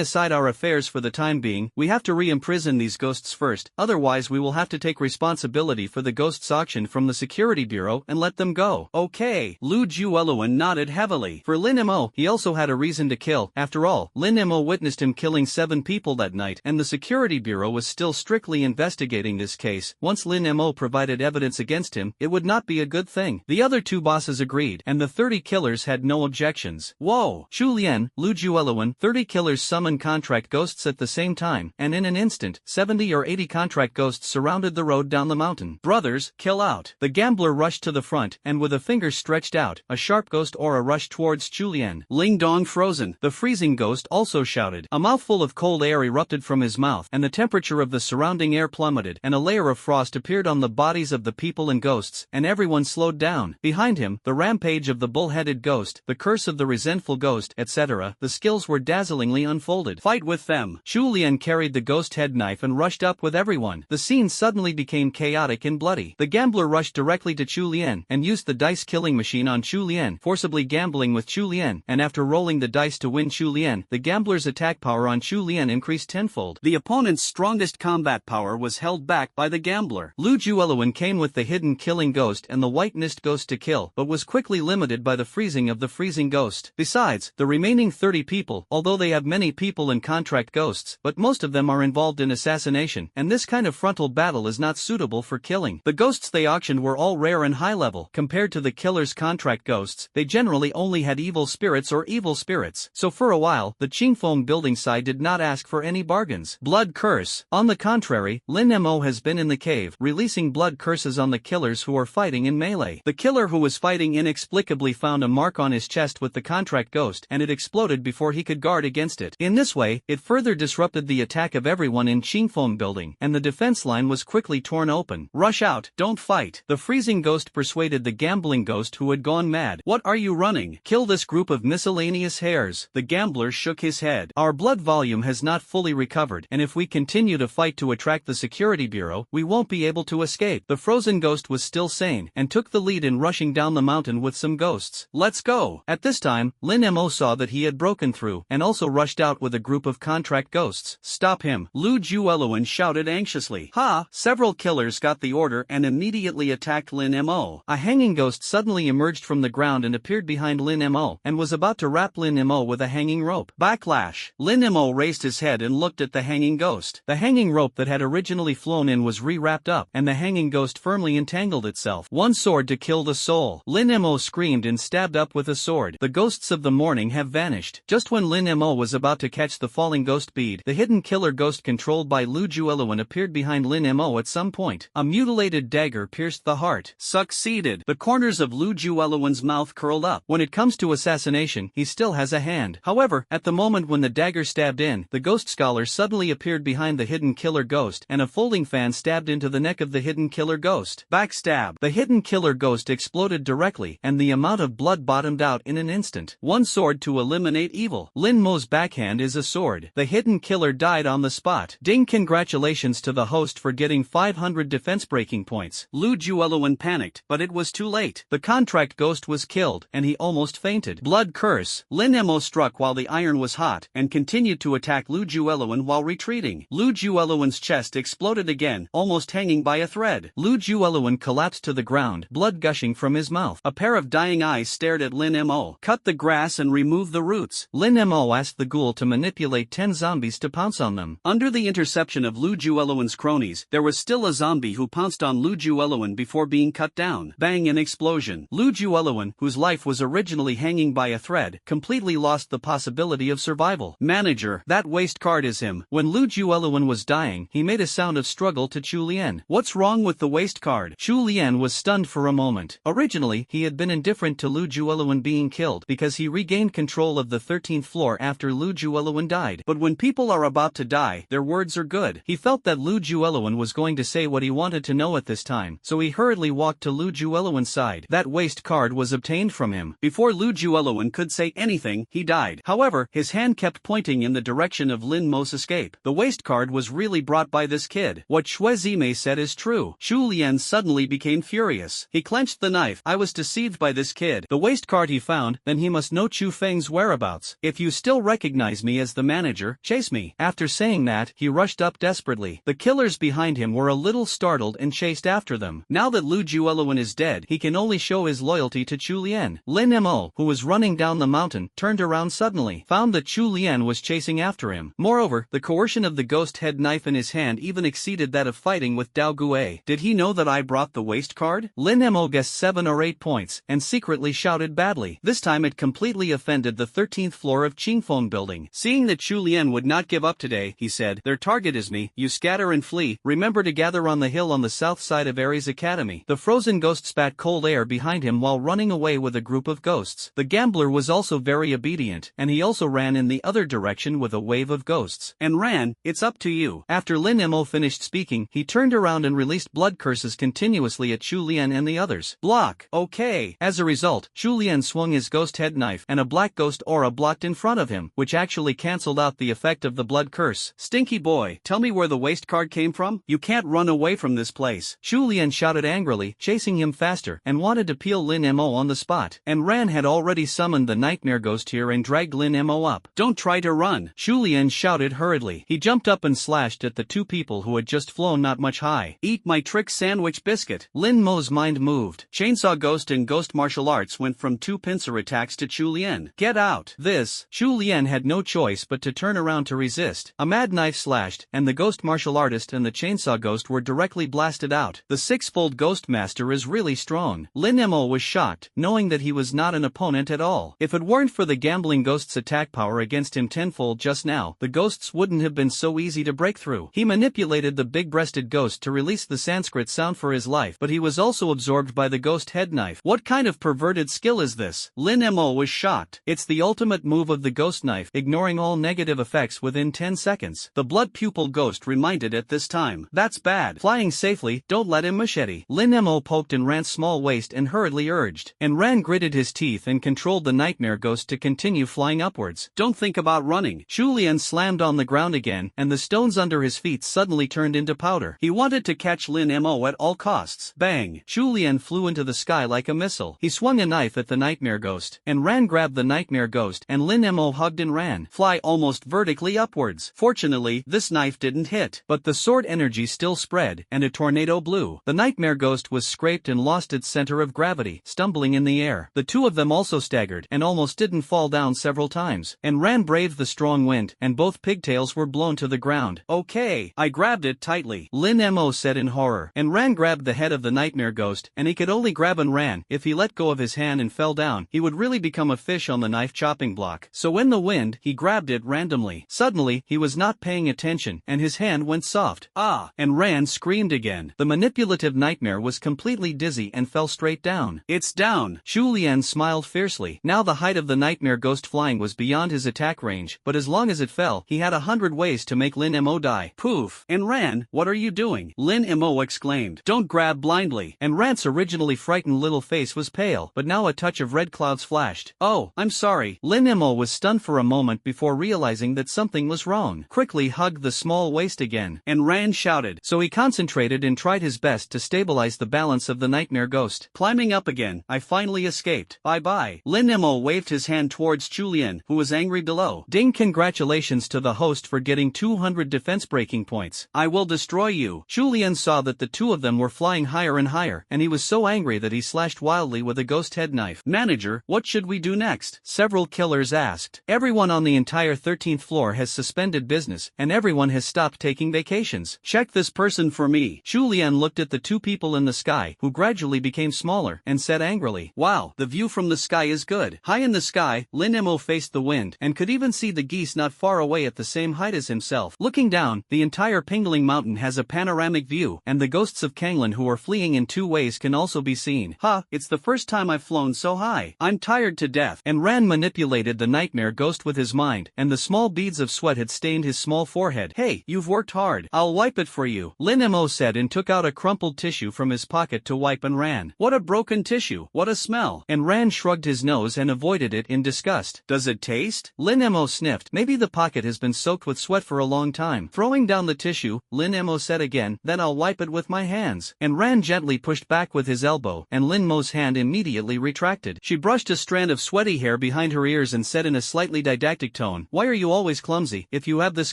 S1: aside our affairs for the time being, we have to re-imprison these ghosts first, otherwise we will have to take responsibility for the ghosts auction from the security bureau and let them go. Okay. Lu Jueluan nodded heavily. For Lin Mo, he also had a reason to kill. After all, Lin Mo witnessed him killing 7 people that night, and the security bureau was still strictly investigating this case. Once Lin Mo provided evidence against him, it would not be a good thing. The other 2 bosses agreed, and the 30 killers had no objections. Whoa! Chu Lian, Lu Jueluan, 30 killers summoned contract ghosts at the same time, and in an instant, 70 or 80 contract ghosts surrounded the road down the mountain. Brothers, kill out. The gambler rushed to the front, and with a finger stretched out, a sharp ghost aura rushed towards Chu Lian. Ling Dong frozen. The freezing ghost also shouted. A mouthful of cold air erupted from his mouth, and the temperature of the surrounding air plummeted, and a layer of frost appeared on the bodies of the people and ghosts, and everyone slowed down. Behind him, the rampage of the bull-headed ghost, the curse of the resentful ghost, etc. The skills were dazzlingly unfolded. Fight with them. Chu Lian carried the ghost head knife knife and rushed up with everyone. The scene suddenly became chaotic and bloody. The gambler rushed directly to Chu Lian and used the dice killing machine on Chu Lian, forcibly gambling with Chu Lian, and after rolling the dice to win Chu Lian, the gambler's attack power on Chu Lian increased tenfold. The opponent's strongest combat power was held back by the gambler. Lu Jueluan came with the hidden killing ghost and the white mist ghost to kill, but was quickly limited by the freezing of the freezing ghost. Besides, the remaining 30 people, although they have many people and contract ghosts, but most of them are involved in assassination, and this kind of frontal battle is not suitable for killing. The ghosts they auctioned were all rare and high level. Compared to the killer's contract ghosts, they generally only had evil spirits or evil spirits. So for a while, the Qingfeng building side did not ask for any bargains. Blood curse. On the contrary, Lin Mo has been in the cave, releasing blood curses on the killers who are fighting in melee. The killer who was fighting inexplicably found a mark on his chest with the contract ghost, and it exploded before he could guard against it. In this way, it further disrupted the attack of everyone in Qingfeng building, and the defense line was quickly torn open. Rush out, don't fight. The freezing ghost persuaded the gambling ghost who had gone mad. What are you running? Kill this group of miscellaneous hares. The gambler shook his head. Our blood volume has not fully recovered, and if we continue to fight to attract the security bureau, we won't be able to escape. The frozen ghost was still sane, and took the lead in rushing down the mountain with some ghosts. Let's go. At this time, Lin Mo saw that he had broken through, and also rushed out with a group of contract ghosts. Stop him. Lu Jueluan shouted anxiously. Ha! Several killers got the order and immediately attacked Lin Mo. A hanging ghost suddenly emerged from the ground and appeared behind Lin Mo, and was about to wrap Lin Mo with a hanging rope. Backlash. Lin Mo raised his head and looked at the hanging ghost. The hanging rope that had originally flown in was re-wrapped up, and the hanging ghost firmly entangled itself. One sword to kill the soul. Lin Mo screamed and stabbed up with a sword. The ghosts of the morning have vanished. Just when Lin Mo was about to catch the falling ghost bead, the hidden killer ghost controlled by Lu Jueluan appeared behind Lin Mo at some point. A mutilated dagger pierced the heart. Succeeded. The corners of Lu Jueluan's mouth curled up. When it comes to assassination, he still has a hand. However, at the moment when the dagger stabbed in, the ghost scholar suddenly appeared behind the hidden killer ghost, and a folding fan stabbed into the neck of the hidden killer ghost. Backstab. The hidden killer ghost exploded directly, and the amount of blood bottomed out in an instant. One sword to eliminate evil. Lin Mo's backhand is a sword. The hidden killer died on the spot. Ding! Congratulations to the host for getting 500 defense breaking points. Lu Jueluan panicked, but it was too late. The contract ghost was killed, and he almost fainted. Blood curse. Lin Mo struck while the iron was hot, and continued to attack Lu Jueluan while retreating. Lu Jueluan's chest exploded again, almost hanging by a thread. Lu Jueluan collapsed to the ground, blood gushing from his mouth. A pair of dying eyes stared at Lin Mo. Cut the grass and remove the roots. Lin Mo asked the ghoul to manipulate 10 zombies to pounce on them. Under the interception of Lu Jueluan's cronies, there was still a zombie who pounced on Lu Jueluan before being cut down. Bang! An explosion. Lu Jueluan, whose life was originally hanging by a thread, completely lost the possibility of survival. Manager, that waste card is him. When Lu Jueluan was dying, he made a sound of struggle to Chu Lian. What's wrong with the waste card? Chu Lian was stunned for a moment. Originally, he had been indifferent to Lu Jueluan being killed because he regained control of the 13th floor after Lu Jueluan died. But when people are about to die, their words are good. He felt that Lu Jueluan was going to say what he wanted to know at this time, so he hurriedly walked to Lu Jueluan's side. That waste card was obtained from him. Before Lu Jueluan could say anything, he died. However, his hand kept pointing in the direction of Lin Mo's escape. The waste card was really brought by this kid. What Xue Zime said is true. Chu Lian suddenly became furious. He clenched the knife. I was deceived by this kid. The waste card he found, then he must know Chu Feng's whereabouts. If you still recognize me as the manager, chase me. After saying that, he rushed up desperately. The killers behind him were a little startled and chased after them. Now that Lu Jueluan is dead, he can only show his loyalty to Chu Lian. Lin Mo, who was running down the mountain, turned around suddenly, found that Chu Lian was chasing after him. Moreover, the coercion of the ghost head knife in his hand even exceeded that of fighting with Dao Gue. Did he know that I brought the waste card? Lin Mo guessed 7 or 8 points, and secretly shouted badly. This time it completely offended the 13th floor of Qingfeng building. Seeing that Chu Lian would not give up today, he said, their target is me. You scatter and flee. Remember to gather on the hill on the south side of Ares Academy. The frozen ghost spat cold air behind him while running away with a group of ghosts. The gambler was also very obedient, and he also ran in the other direction with a wave of ghosts. And ran, it's up to you. After Lin Mo finished speaking, he turned around and released blood curses continuously at Chu Lian and the others. Block. Okay. As a result, Chu Lian swung his ghost head knife, and a black ghost aura blocked in front of him, which actually cancelled out the effect of the blood curse. Stinky boy. boy, tell me where the waste card came from? You can't run away from this place. Shu Lian shouted angrily, chasing him faster, and wanted to peel Lin Mo on the spot. And Ran had already summoned the nightmare ghost here and dragged Lin Mo up. Don't try to run, Shu Lian shouted hurriedly. He jumped up and slashed at the two people who had just flown not much high. Eat my trick sandwich biscuit. Lin Mo's mind moved. Chainsaw Ghost and Ghost Martial Arts went from two pincer attacks to Shu Lian. Get out. This, Shu Lian had no choice but to turn around to resist. A mad knife slashed, and the Ghost Martial Artist and the Chainsaw Ghost were directly blasted out. The six-fold Ghost Master is really strong. Lin Mo was shocked, knowing that he was not an opponent at all. If it weren't for the gambling ghost's attack power against him tenfold just now, the ghosts wouldn't have been so easy to break through. He manipulated the big-breasted ghost to release the Sanskrit sound for his life, but he was also absorbed by the ghost head knife. What kind of perverted skill is this? Lin Mo was shocked. It's the ultimate move of the ghost knife, ignoring all negative effects within 10 seconds. The blood pupil ghost reminded at this time. That's bad. Flying safely, don't let him machete. Lin Mo poked in Ran's small waist and hurriedly urged. And Ran gritted his teeth and controlled the nightmare ghost to continue flying upwards. Don't think about running. Shu Lian slammed on the ground again, and the stones under his feet suddenly turned into powder. He wanted to catch Lin Mo at all costs. Bang! Shu Lian flew into the sky like a missile. He swung a knife at the nightmare ghost, and Ran grabbed the nightmare ghost, and Lin Mo hugged and ran, fly almost vertically upwards. Fortunately, this knife didn't hit, but the sword energy still spread, and a tornado blew. The nightmare ghost was scraped and lost its center of gravity, stumbling in the air. The two of them also staggered, and almost didn't fall down several times, and Ran braved the strong wind, and both pigtails were blown to the ground. Okay, I grabbed it tightly, Lin Mo said in horror, and Ran grabbed the head of the nightmare ghost, and he could only grab and ran. If he let go of his hand and fell down, he would really become a fish on the knife chopping block. So in the wind, he grabbed it randomly. Suddenly, he was not paying attention, and his hand went soft. Ah! And Ran screamed again. The manipulative nightmare was completely dizzy and fell straight down. It's down! Shu Lian smiled fiercely. Now the height of the nightmare ghost flying was beyond his attack range, but as long as it fell, he had 100 ways to make Lin Mo die. Poof! And Ran, what are you doing? Lin Mo exclaimed. Don't grab blindly. And Ran's originally frightened little face was pale, but now a touch of red clouds flashed. Oh, I'm sorry. Lin Mo was stunned for a moment before realizing that something was wrong. Quickly hugged the small waist again, and Ran shouted. So he concentrated and tried his best to stabilize the balance of the nightmare ghost. Climbing up again, I finally escaped. Bye-bye. Lin Mo waved his hand towards Shu Lian, who was angry below. Ding! Congratulations to the host for getting 200 defense breaking points. I will destroy you. Shu Lian saw that the two of them were flying higher and higher, and he was so angry that he slashed wildly with a ghost head knife. Manager, what should we do next? Several killers asked. Everyone on the entire 13th floor has suspended business, and everyone has stopped taking vacations. Check this person for me. Shu Lian looked at the two people in the sky, who gradually became smaller, and said angrily, wow, the view from the sky is good. High in the sky, Lin Mo faced the wind, and could even see the geese not far away at the same height as himself. Looking down, the entire Pingling Mountain has a panoramic view, and the ghosts of Kanglan who are fleeing in two ways can also be seen. It's the first time I've flown so high. I'm tired to death. And Ran manipulated the nightmare ghost with his mind, and the small beads of sweat had stained his small forehead. Hey, you've worked hard. I'll wipe it for you. Lin Mo said and took out a crumpled tissue from his pocket to wipe and ran. What a broken tissue. What a smell. And Ran shrugged his nose and avoided it in disgust. Does it taste? Lin Mo sniffed. Maybe the pocket has been soaked with sweat for a long time. Throwing down the tissue, Lin Mo said again, then I'll wipe it with my hands. And Ran gently pushed back with his elbow, and Lin Mo's hand immediately retracted. She brushed a strand of sweaty hair behind her ears and said in a slightly didactic tone, why are you always clumsy? If you have this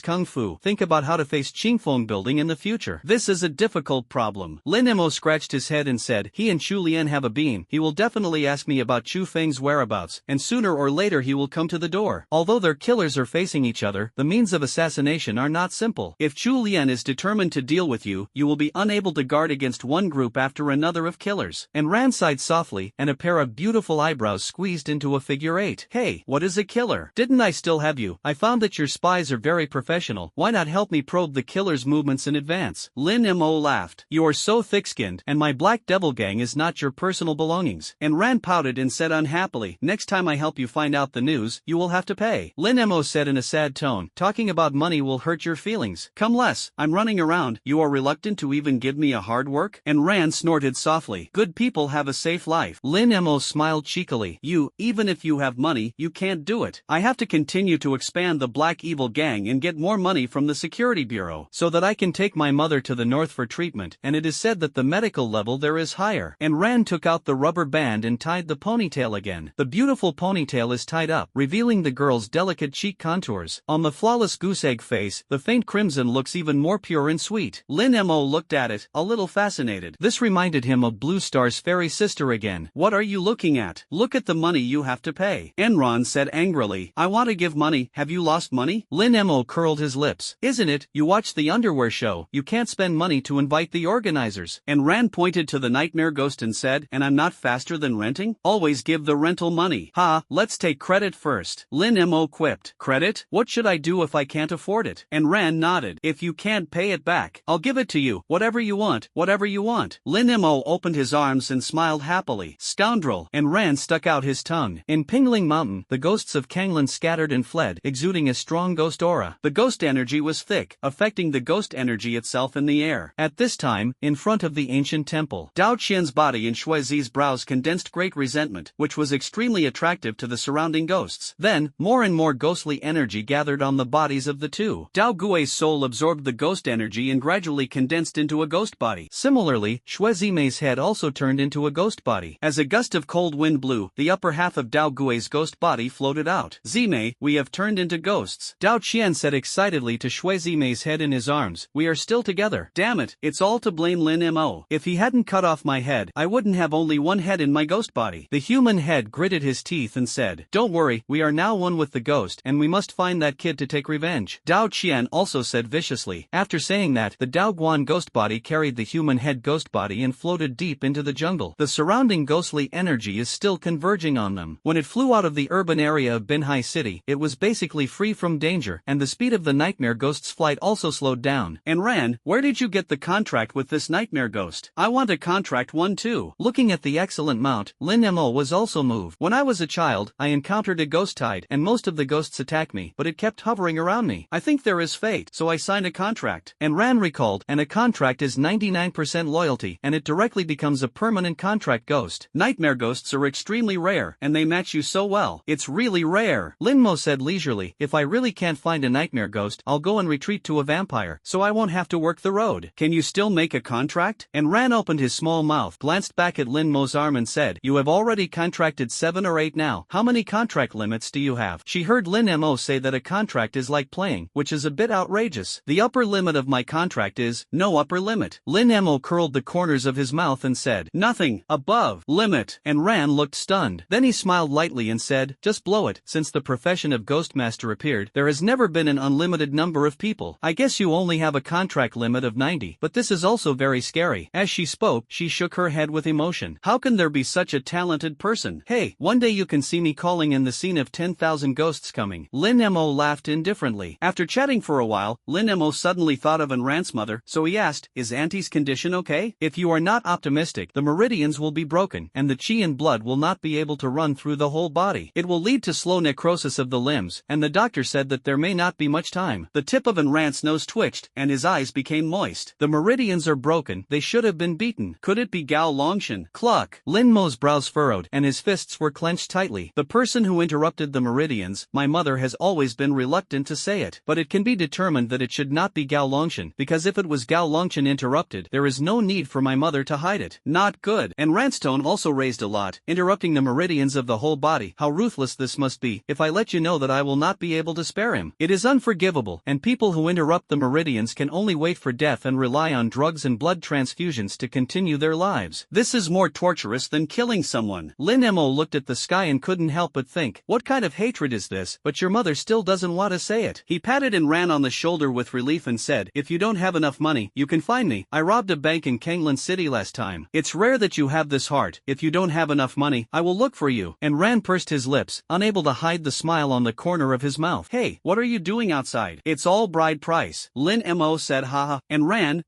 S1: kung fu, think about how to face Qingfeng building in the future. This is a difficult problem. Lin Mo scratched his head and said, he and Shu Lian have a beam. He will definitely ask me about Chu Feng's whereabouts, and sooner or later he will come to the door. Although their killers are facing each other, the means of assassination are not simple. If Chu Lian is determined to deal with you, you will be unable to guard against one group after another of killers. And Ran sighed softly, and a pair of beautiful eyebrows squeezed into a figure eight. Hey, what is a killer? Didn't I still have you? I found that your spies are very professional. Why not help me probe the killer's movements in advance? Lin Mo laughed. You are so thick-skinned, and my black devil gang is not your personal belongings. And Ran pouted and said unhappily, next time I help you find out the news, you will have to pay. Lin Mo said in a sad tone, talking about money will hurt your feelings. Come less, I'm running around. You are reluctant to even give me a hard work? And Ran snorted softly. Good people have a safe life. Lin Mo smiled cheekily. Even if you have money, you can't do it. I have to continue to expand the black evil gang and get more money for from the security bureau, so that I can take my mother to the north for treatment, and it is said that the medical level there is higher. And Ran took out the rubber band and tied the ponytail again. The beautiful ponytail is tied up, revealing the girl's delicate cheek contours. On the flawless goose egg face, the faint crimson looks even more pure and sweet. Lin Mo looked at it, a little fascinated. This reminded him of Blue Star's fairy sister again. What are you looking at? Look at the money you have to pay. Enron said angrily. I want to give money. Have you lost money? Lin Mo curled his lips. Isn't it? You watch the underwear show. You can't spend money to invite the organizers. And Ran pointed to the nightmare ghost and said, and I'm not faster than renting? Always give the rental money. Ha, let's take credit first. Lin Mo quipped. Credit? What should I do if I can't afford it? And Ran nodded. If you can't pay it back, I'll give it to you. Whatever you want, whatever you want. Lin Mo opened his arms and smiled happily. Scoundrel. And Ran stuck out his tongue. In Pingling Mountain, the ghosts of Kanglan scattered and fled, exuding a strong ghost aura. The ghost energy was thick, affecting the ghost energy itself in the air. At this time, in front of the ancient temple, Dao Qian's body and Shui Zi's brows condensed great resentment, which was extremely attractive to the surrounding ghosts. Then, more and more ghostly energy gathered on the bodies of the two. Dao Gui's soul absorbed the ghost energy and gradually condensed into a ghost body. Similarly, Shui Zimei's head also turned into a ghost body. As a gust of cold wind blew, the upper half of Dao Gui's ghost body floated out. Zimei, we have turned into ghosts. Dao Qian said excitedly to Shui Zimei's head in his arms. We are still together. Damn it, it's all to blame Lin Mo. If he hadn't cut off my head, I wouldn't have only one head in my ghost body. The human head gritted his teeth and said, don't worry, we are now one with the ghost, and we must find that kid to take revenge. Dao Qian also said viciously. After saying that, the Dao Guan ghost body carried the human head ghost body and floated deep into the jungle. The surrounding ghostly energy is still converging on them. When it flew out of the urban area of Binhai City, it was basically free from danger, and the speed of the nightmare ghost's flight also slowed down. And Ran, where did you get the contract with this nightmare ghost? I want a contract one too. Looking at the excellent mount, Lin Mo was also moved. When I was a child, I encountered a ghost tide, and most of the ghosts attacked me, but it kept hovering around me. I think there is fate, so I signed a contract. And Ran recalled, and a contract is 99% loyalty, and it directly becomes a permanent contract ghost. Nightmare ghosts are extremely rare, and they match you so well. It's really rare. Lin Mo said leisurely, if I really can't find a nightmare ghost, I'll go and retreat to a vampire, so I won't have to work the road. Can you still make a contract? And Ran opened his small mouth, glanced back at Lin Mo's arm and said, you have already contracted 7 or 8 now. How many contract limits do you have? She heard Lin Mo say that a contract is like playing, which is a bit outrageous. The upper limit of my contract is, no upper limit. Lin Mo curled the corners of his mouth and said, nothing, above, limit, and Ran looked stunned. Then he smiled lightly and said, just blow it. Since the profession of Ghostmaster appeared, there has never been an unlimited number of people. I guess you only have a contract limit of 90, but this is also very scary. As she spoke, she shook her head with emotion. How can there be such a talented person? Hey, one day you can see me calling in the scene of 10,000 ghosts coming. Lin Mo laughed indifferently. After chatting for a while, Lin Mo suddenly thought of Ran's mother, so he asked, is Auntie's condition okay? If you are not optimistic, the meridians will be broken, and the qi and blood will not be able to run through the whole body. It will lead to slow necrosis of the limbs, and the doctor said that there may not be much time. The tip of Ran's nose twitched, and his eyes became moist. The meridians are broken, they should have been beaten. Could it be Gao Longshan? Cluck! Lin Mo's brows furrowed, and his fists were clenched tightly. The person who interrupted the meridians, my mother has always been reluctant to say it, but it can be determined that it should not be Gao Longshan, because if it was Gao Longshan interrupted, there is no need for my mother to hide it. Not good. And Ran's tone also raised a lot, interrupting the meridians of the whole body. How ruthless this must be. If I let you know that I will not be able to spare him. It is unforgivable, and people who interrupt the meridians can only wait for death and rely on drugs and blood transfusions to continue their lives. This is more torturous than killing someone. Lin Mo looked at the sky and couldn't help but think, what kind of hatred is this? But your mother still doesn't want to say it. He patted and Ran on the shoulder with relief and said, if you don't have enough money, you can find me. I robbed a bank in Kanglan City last time. It's rare that you have this heart. If you don't have enough money, I will look for you. And Ran pursed his lips, unable to hide the smile on the corner of his mouth. Hey, what are you doing outside? It's all bride price. Lin Mo said haha, and Ran,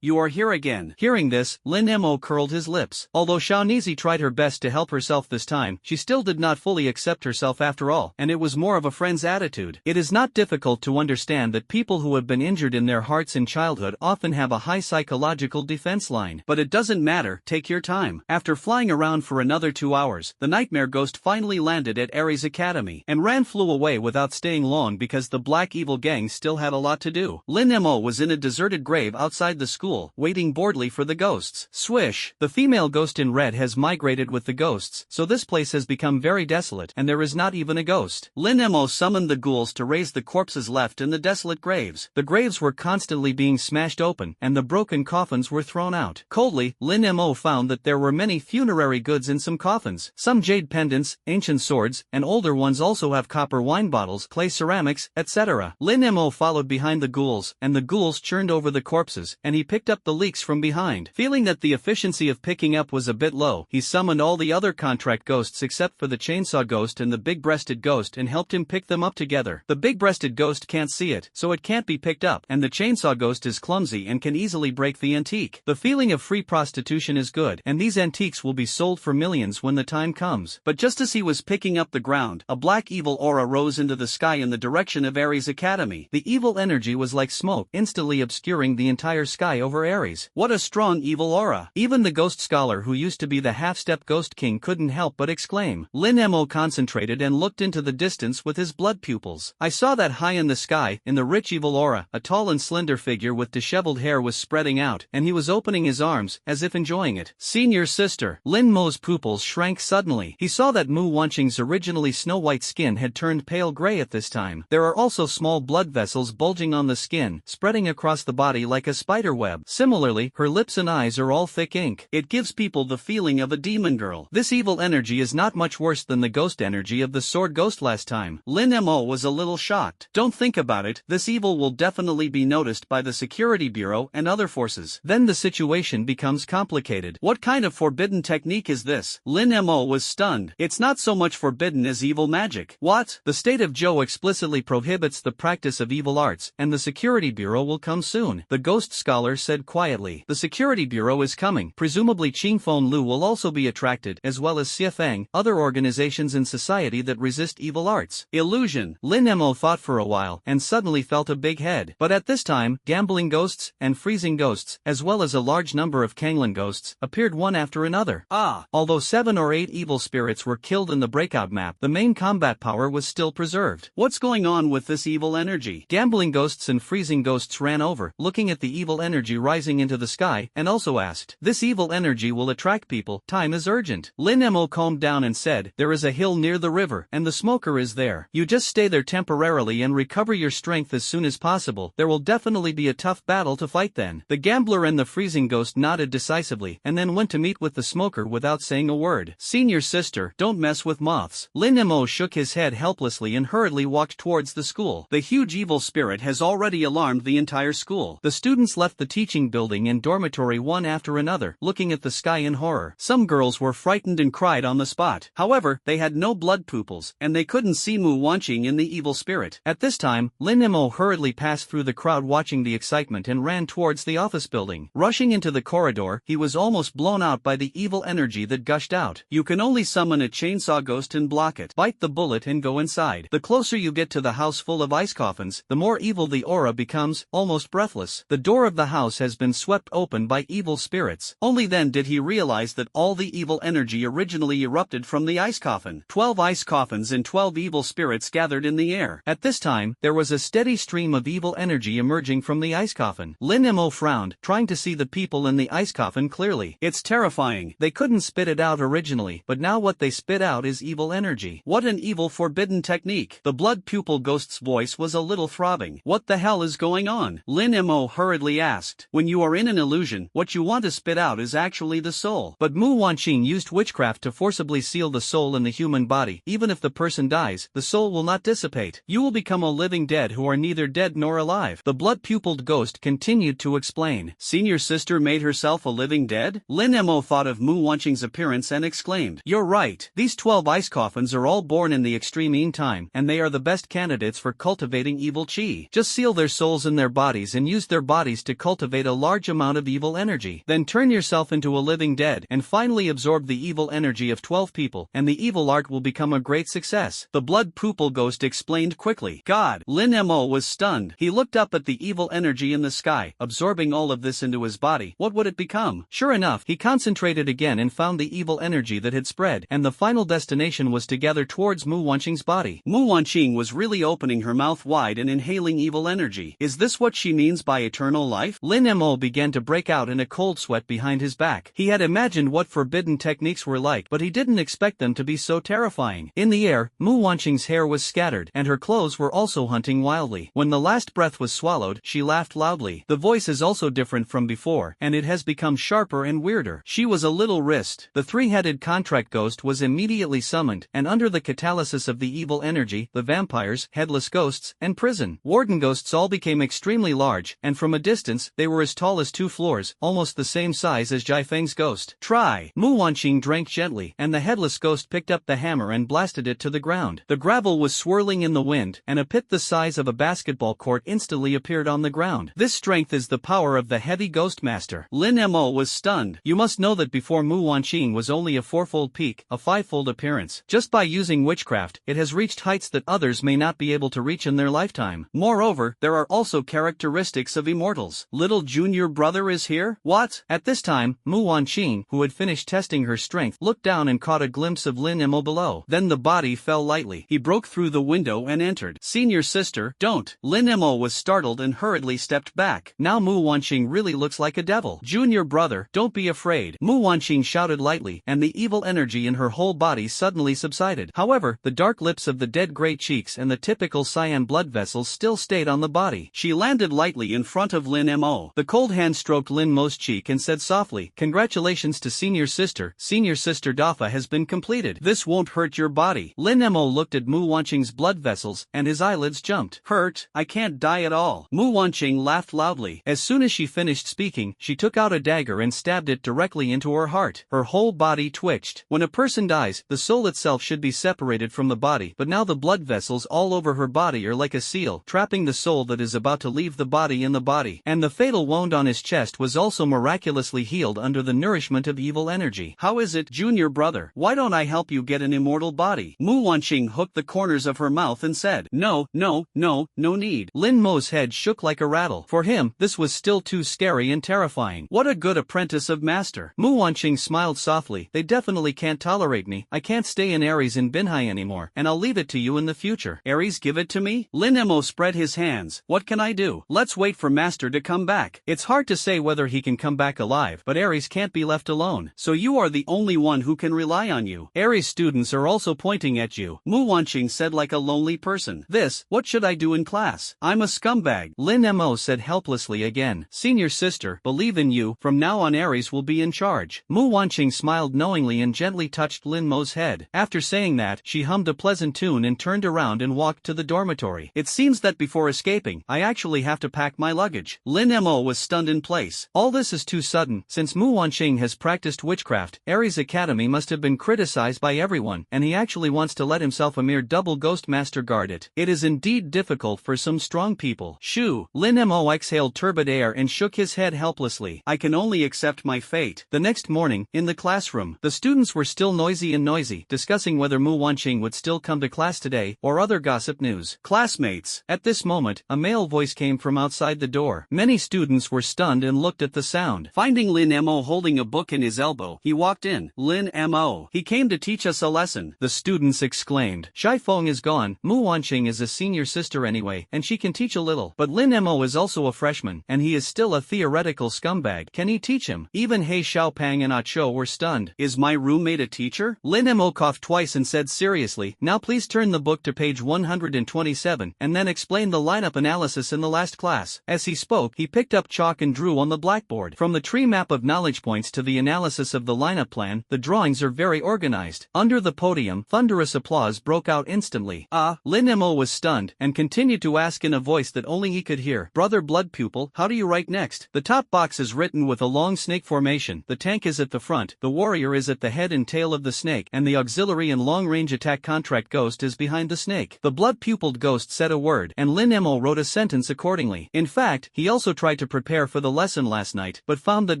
S1: you are here again. Hearing this, Lin Mo curled his lips. Although Shaonizi tried her best to help herself this time, she still did not fully accept herself after all, and it was more of a friend's attitude. It is not difficult to understand that people who have been injured in their hearts in childhood often have a high psychological defense line. But it doesn't matter, take your time. After flying around for another 2 hours, the nightmare ghost finally landed at Ares Academy, and Ran flew away without staying long because the black evil gang still had a lot to do. Lin Mo was in a deserted grave outside the school, waiting boredly for the ghosts. Swish! The female ghost in red has migrated with the ghosts, so this place has become very desolate and there is not even a ghost. Lin Mo summoned the ghouls to raise the corpses left in the desolate graves. The graves were constantly being smashed open and the broken coffins were thrown out. Coldly, Lin Mo found that there were many funerary goods in some coffins. Some jade pendants, ancient swords, and older ones also have copper wine bottles, clay ceramics, etc. Lin Mo followed behind the ghouls, and the ghouls churned over the corpses, and he picked up the leaks from behind. Feeling that the efficiency of picking up was a bit low, he summoned all the other contract ghosts except for the chainsaw ghost and the big-breasted ghost and helped him pick them up together. The big-breasted ghost can't see it, so it can't be picked up, and the chainsaw ghost is clumsy and can easily break the antique. The feeling of free prostitution is good, and these antiques will be sold for millions when the time comes. But just as he was picking up the ground, a black evil aura rose into the sky in the direction of Ares Academy. The evil energy was like smoke, instantly obscuring the entire sky over Ares. What a strong evil aura! Even the ghost scholar who used to be the half-step ghost king couldn't help but exclaim. Lin Mo concentrated and looked into the distance with his blood pupils. I saw that high in the sky, in the rich evil aura, a tall and slender figure with disheveled hair was spreading out, and he was opening his arms, as if enjoying it. Senior sister. Lin Mo's pupils shrank suddenly. He saw that Mu Wanqing's originally snow-white skin had turned pale gray at this time. There are also small blood vessels bulging on the skin, spreading across the body like a spider web. Similarly, her lips and eyes are all thick ink. It gives people the feeling of a demon girl. This evil energy is not much worse than the ghost energy of the sword ghost last time. Lin Mo was a little shocked. Don't think about it, this evil will definitely be noticed by the security bureau and other forces. Then the situation becomes complicated. What kind of forbidden technique is this? Lin Mo was stunned. It's not so much forbidden as evil magic. What? The state of Zhou explicitly prohibits the practice of evil arts, and the security bureau will come soon. The ghost scholar said quietly. The security bureau is coming. Presumably Qingfeng Lu will also be attracted, as well as Xiefeng, other organizations in society that resist evil arts. Illusion. Lin Mo thought for a while, and suddenly felt a big head. But at this time, gambling ghosts, and freezing ghosts, as well as a large number of Kanglan ghosts, appeared one after another. Although 7 or 8 evil spirits were killed in the breakout map, the main combat power was still preserved. What's going on with this evil energy? Gambling ghosts and freezing ghosts ran over, looking at the evil energy rising into the sky, and also asked, this evil energy will attract people, time is urgent. Lin Mo calmed down and said, there is a hill near the river, and the smoker is there. You just stay there temporarily and recover your strength as soon as possible. There will definitely be a tough battle to fight then. The gambler and the freezing ghost nodded decisively, and then went to meet with the smoker without saying a word. Senior sister, don't mess with moths. Lin Mo shook his head helplessly and hurriedly walked towards the school. The huge evil spirit has already alarmed the entire school. The students left the teaching building and dormitory one after another, looking at the sky in horror. Some girls were frightened and cried on the spot. However, they had no blood pupils, and they couldn't see Mu Wanqing in the evil spirit. At this time, Lin Mo hurriedly passed through the crowd watching the excitement and ran towards the office building. Rushing into the corridor, he was almost blown out by the evil energy that gushed out. You can only summon a chainsaw ghost and block it. Bite the bullet and go inside. The closer you get to the house full of ice coffins, the more evil the aura becomes, almost breathless. The door of the house has been swept open by evil spirits. Only then did he realize that all the evil energy originally erupted from the ice coffin. 12 ice coffins and 12 evil spirits gathered in the air. At this time, there was a steady stream of evil energy emerging from the ice coffin. Lin Mo frowned, trying to see the people in the ice coffin clearly. It's terrifying. They couldn't spit it out originally, but now what they spit out is evil energy. What an evil forbidden technique. The blood pupil ghost's voice was a little throbbing. What the hell is going on? Lin Mo hurriedly asked. When you are in an illusion, what you want to spit out is actually the soul. But Mu Wanqing used witchcraft to forcibly seal the soul in the human body. Even if the person dies, the soul will not dissipate. You will become a living dead who are neither dead nor alive. The blood-pupiled ghost continued to explain. Senior sister made herself a living dead? Lin Mo thought of Mu Wanqing's appearance and exclaimed. You're right. These 12 ice coffins are all born in the extreme time, and they are the best candidates for cultivating evil chi. Just seal their souls in their bodies and use their bodies to cultivate a large amount of evil energy. Then turn yourself into a living dead and finally absorb the evil energy of 12 people, and the evil art will become a great success. The blood pupil ghost explained quickly. God! Lin Mo was stunned. He looked up at the evil energy in the sky, absorbing all of this into his body. What would it become? Sure enough, he concentrated again and found the evil energy that had spread, and the final destination was to gather towards Mu Wanqing's body. Mu Wanqing was really opening her mouth wide and inhaling evil energy. Is this what she means by eternal life? Lin Mo began to break out in a cold sweat behind his back. He had imagined what forbidden techniques were like, but he didn't expect them to be so terrifying. In the air, Mu Wanqing's hair was scattered, and her clothes were also hunting wildly. When the last breath was swallowed, she laughed loudly. The voice is also different from before, and it has become sharper and weirder. She was a little wrist. The three-headed contract ghost was immediately summoned, and under the catalysis of the evil energy, the vampires, headless ghosts, and prison warden ghosts all became extremely large, and from a distance, they were as tall as 2 floors, almost the same size as Jai Feng's ghost. Try! Mu Wanqing drank gently, and the headless ghost picked up the hammer and blasted it to the ground. The gravel was swirling in the wind, and a pit the size of a basketball court instantly appeared on the ground. This strength is the power of the heavy ghost master. Lin Mo was stunned. You must know that before Mu Wanqing was only a 4-fold peak, a 5-fold appearance. Just by using witchcraft, it has reached heights that others may not be able to reach in their lifetime. Moreover, there are also characteristics of immortals. Little junior brother is here? What? At this time, Mu Wanqing, who had finished testing her strength, looked down and caught a glimpse of Lin Mo below. Then the body fell lightly. He broke through the window and entered. Senior sister, don't. Lin Mo was startled and hurriedly stepped back. Now Mu Wanqing really looks like a devil. Junior brother, don't be afraid. Mu Wanqing shouted lightly, and the evil energy in her whole body suddenly subsided. However, the dark lips of the dead gray cheeks and the typical cyan blood vessels still stayed on the body. She landed lightly in front of Lin Mo. The cold hand stroked Lin Mo's cheek and said softly, "Congratulations to senior sister. Senior sister Dafa has been completed. This won't hurt your body." Lin Mo looked at Mu Wanqing's blood vessels, and his eyelids jumped. Hurt? I can't die at all. Mu Wanqing laughed loudly. As soon as she finished speaking, she took out a dagger and stabbed it directly into her heart. Her whole body twitched. When a person dies, the soul itself should be separated from the body, but now the blood vessels all over her body are like a seal, trapping the soul that is about to leave the body in the body. And the fatal wound on his chest was also miraculously healed under the nourishment of evil energy. How is it, junior brother? Why don't I help you get an immortal body? Mu Wanqing hooked the corners of her mouth and said, No need. Lin Mo's head shook like a rattle. For him, this was still too scary and terrifying. What a good apprentice of master. Mu Wanqing smiled softly. They definitely can't tolerate me. I can't stay in Aries in Binhai anymore, and I'll leave it to you in the future. Aries, give it to me? Lin Mo spread his hands. What can I do? Let's wait for master to come back. It's hard to say whether he can come back alive, but Aries can't be left alone. So you are the only one who can rely on you. Aries students are also pointing at you. Mu Wanqing said like a lonely person. What should I do in class? I'm a scumbag. Lin Mo said helplessly again. Senior sister, believe in you. From now on Aries will be in charge. Mu Wanqing smiled knowingly and gently touched Lin Mo's head. After saying that, she hummed a pleasant tune and turned around and walked to the dormitory. It seems that before escaping, I actually have to pack my luggage. Lin Mo was stunned in place. All this is too sudden. Since Mu Wanqing has practiced witchcraft, Aries Academy must have been criticized by everyone, and he actually wants to let himself a mere double ghost master guard it. It is indeed difficult for some strong people. Shoo! Lin Mo exhaled turbid air and shook his head helplessly. I can only accept my fate. The next morning, in the classroom, the students were still noisy, discussing whether Mu Wanqing would still come to class today, or other gossip news. Classmates! At this moment, a male voice came from outside the door. Many students were stunned and looked at the sound. Finding Lin Mo holding a book in his elbow, he walked in. Lin Mo. He came to teach us a lesson. The students exclaimed. Shai Feng is gone. Mu Wanqing is a senior sister anyway, and she can teach a little. But Lin Mo is also a freshman, and he is still a theoretical scumbag. Can he teach him? Even He Xiaopang and Ah Cho were stunned. Is my roommate a teacher? Lin Mo coughed twice and said seriously, now please turn the book to page 127, and then explain the lineup analysis in the last class. As he spoke, he picked up chalk and drew on the blackboard. From the tree map of knowledge points to the analysis of the lineup plan, the drawings are very organized. Under the podium, thunderous applause broke out instantly. Lin Mo was stunned, and continued to ask in a voice that only he could hear. Brother blood pupil, how do you write next? The top box is written with a long snake formation. The tank is at the front, the warrior is at the head and tail of the snake, and the auxiliary and long-range attack contract ghost is behind the snake. The blood-pupiled ghost said a word, and Lin Mo wrote a sentence accordingly. In fact, he also tried to prepare for the lesson last night, but found that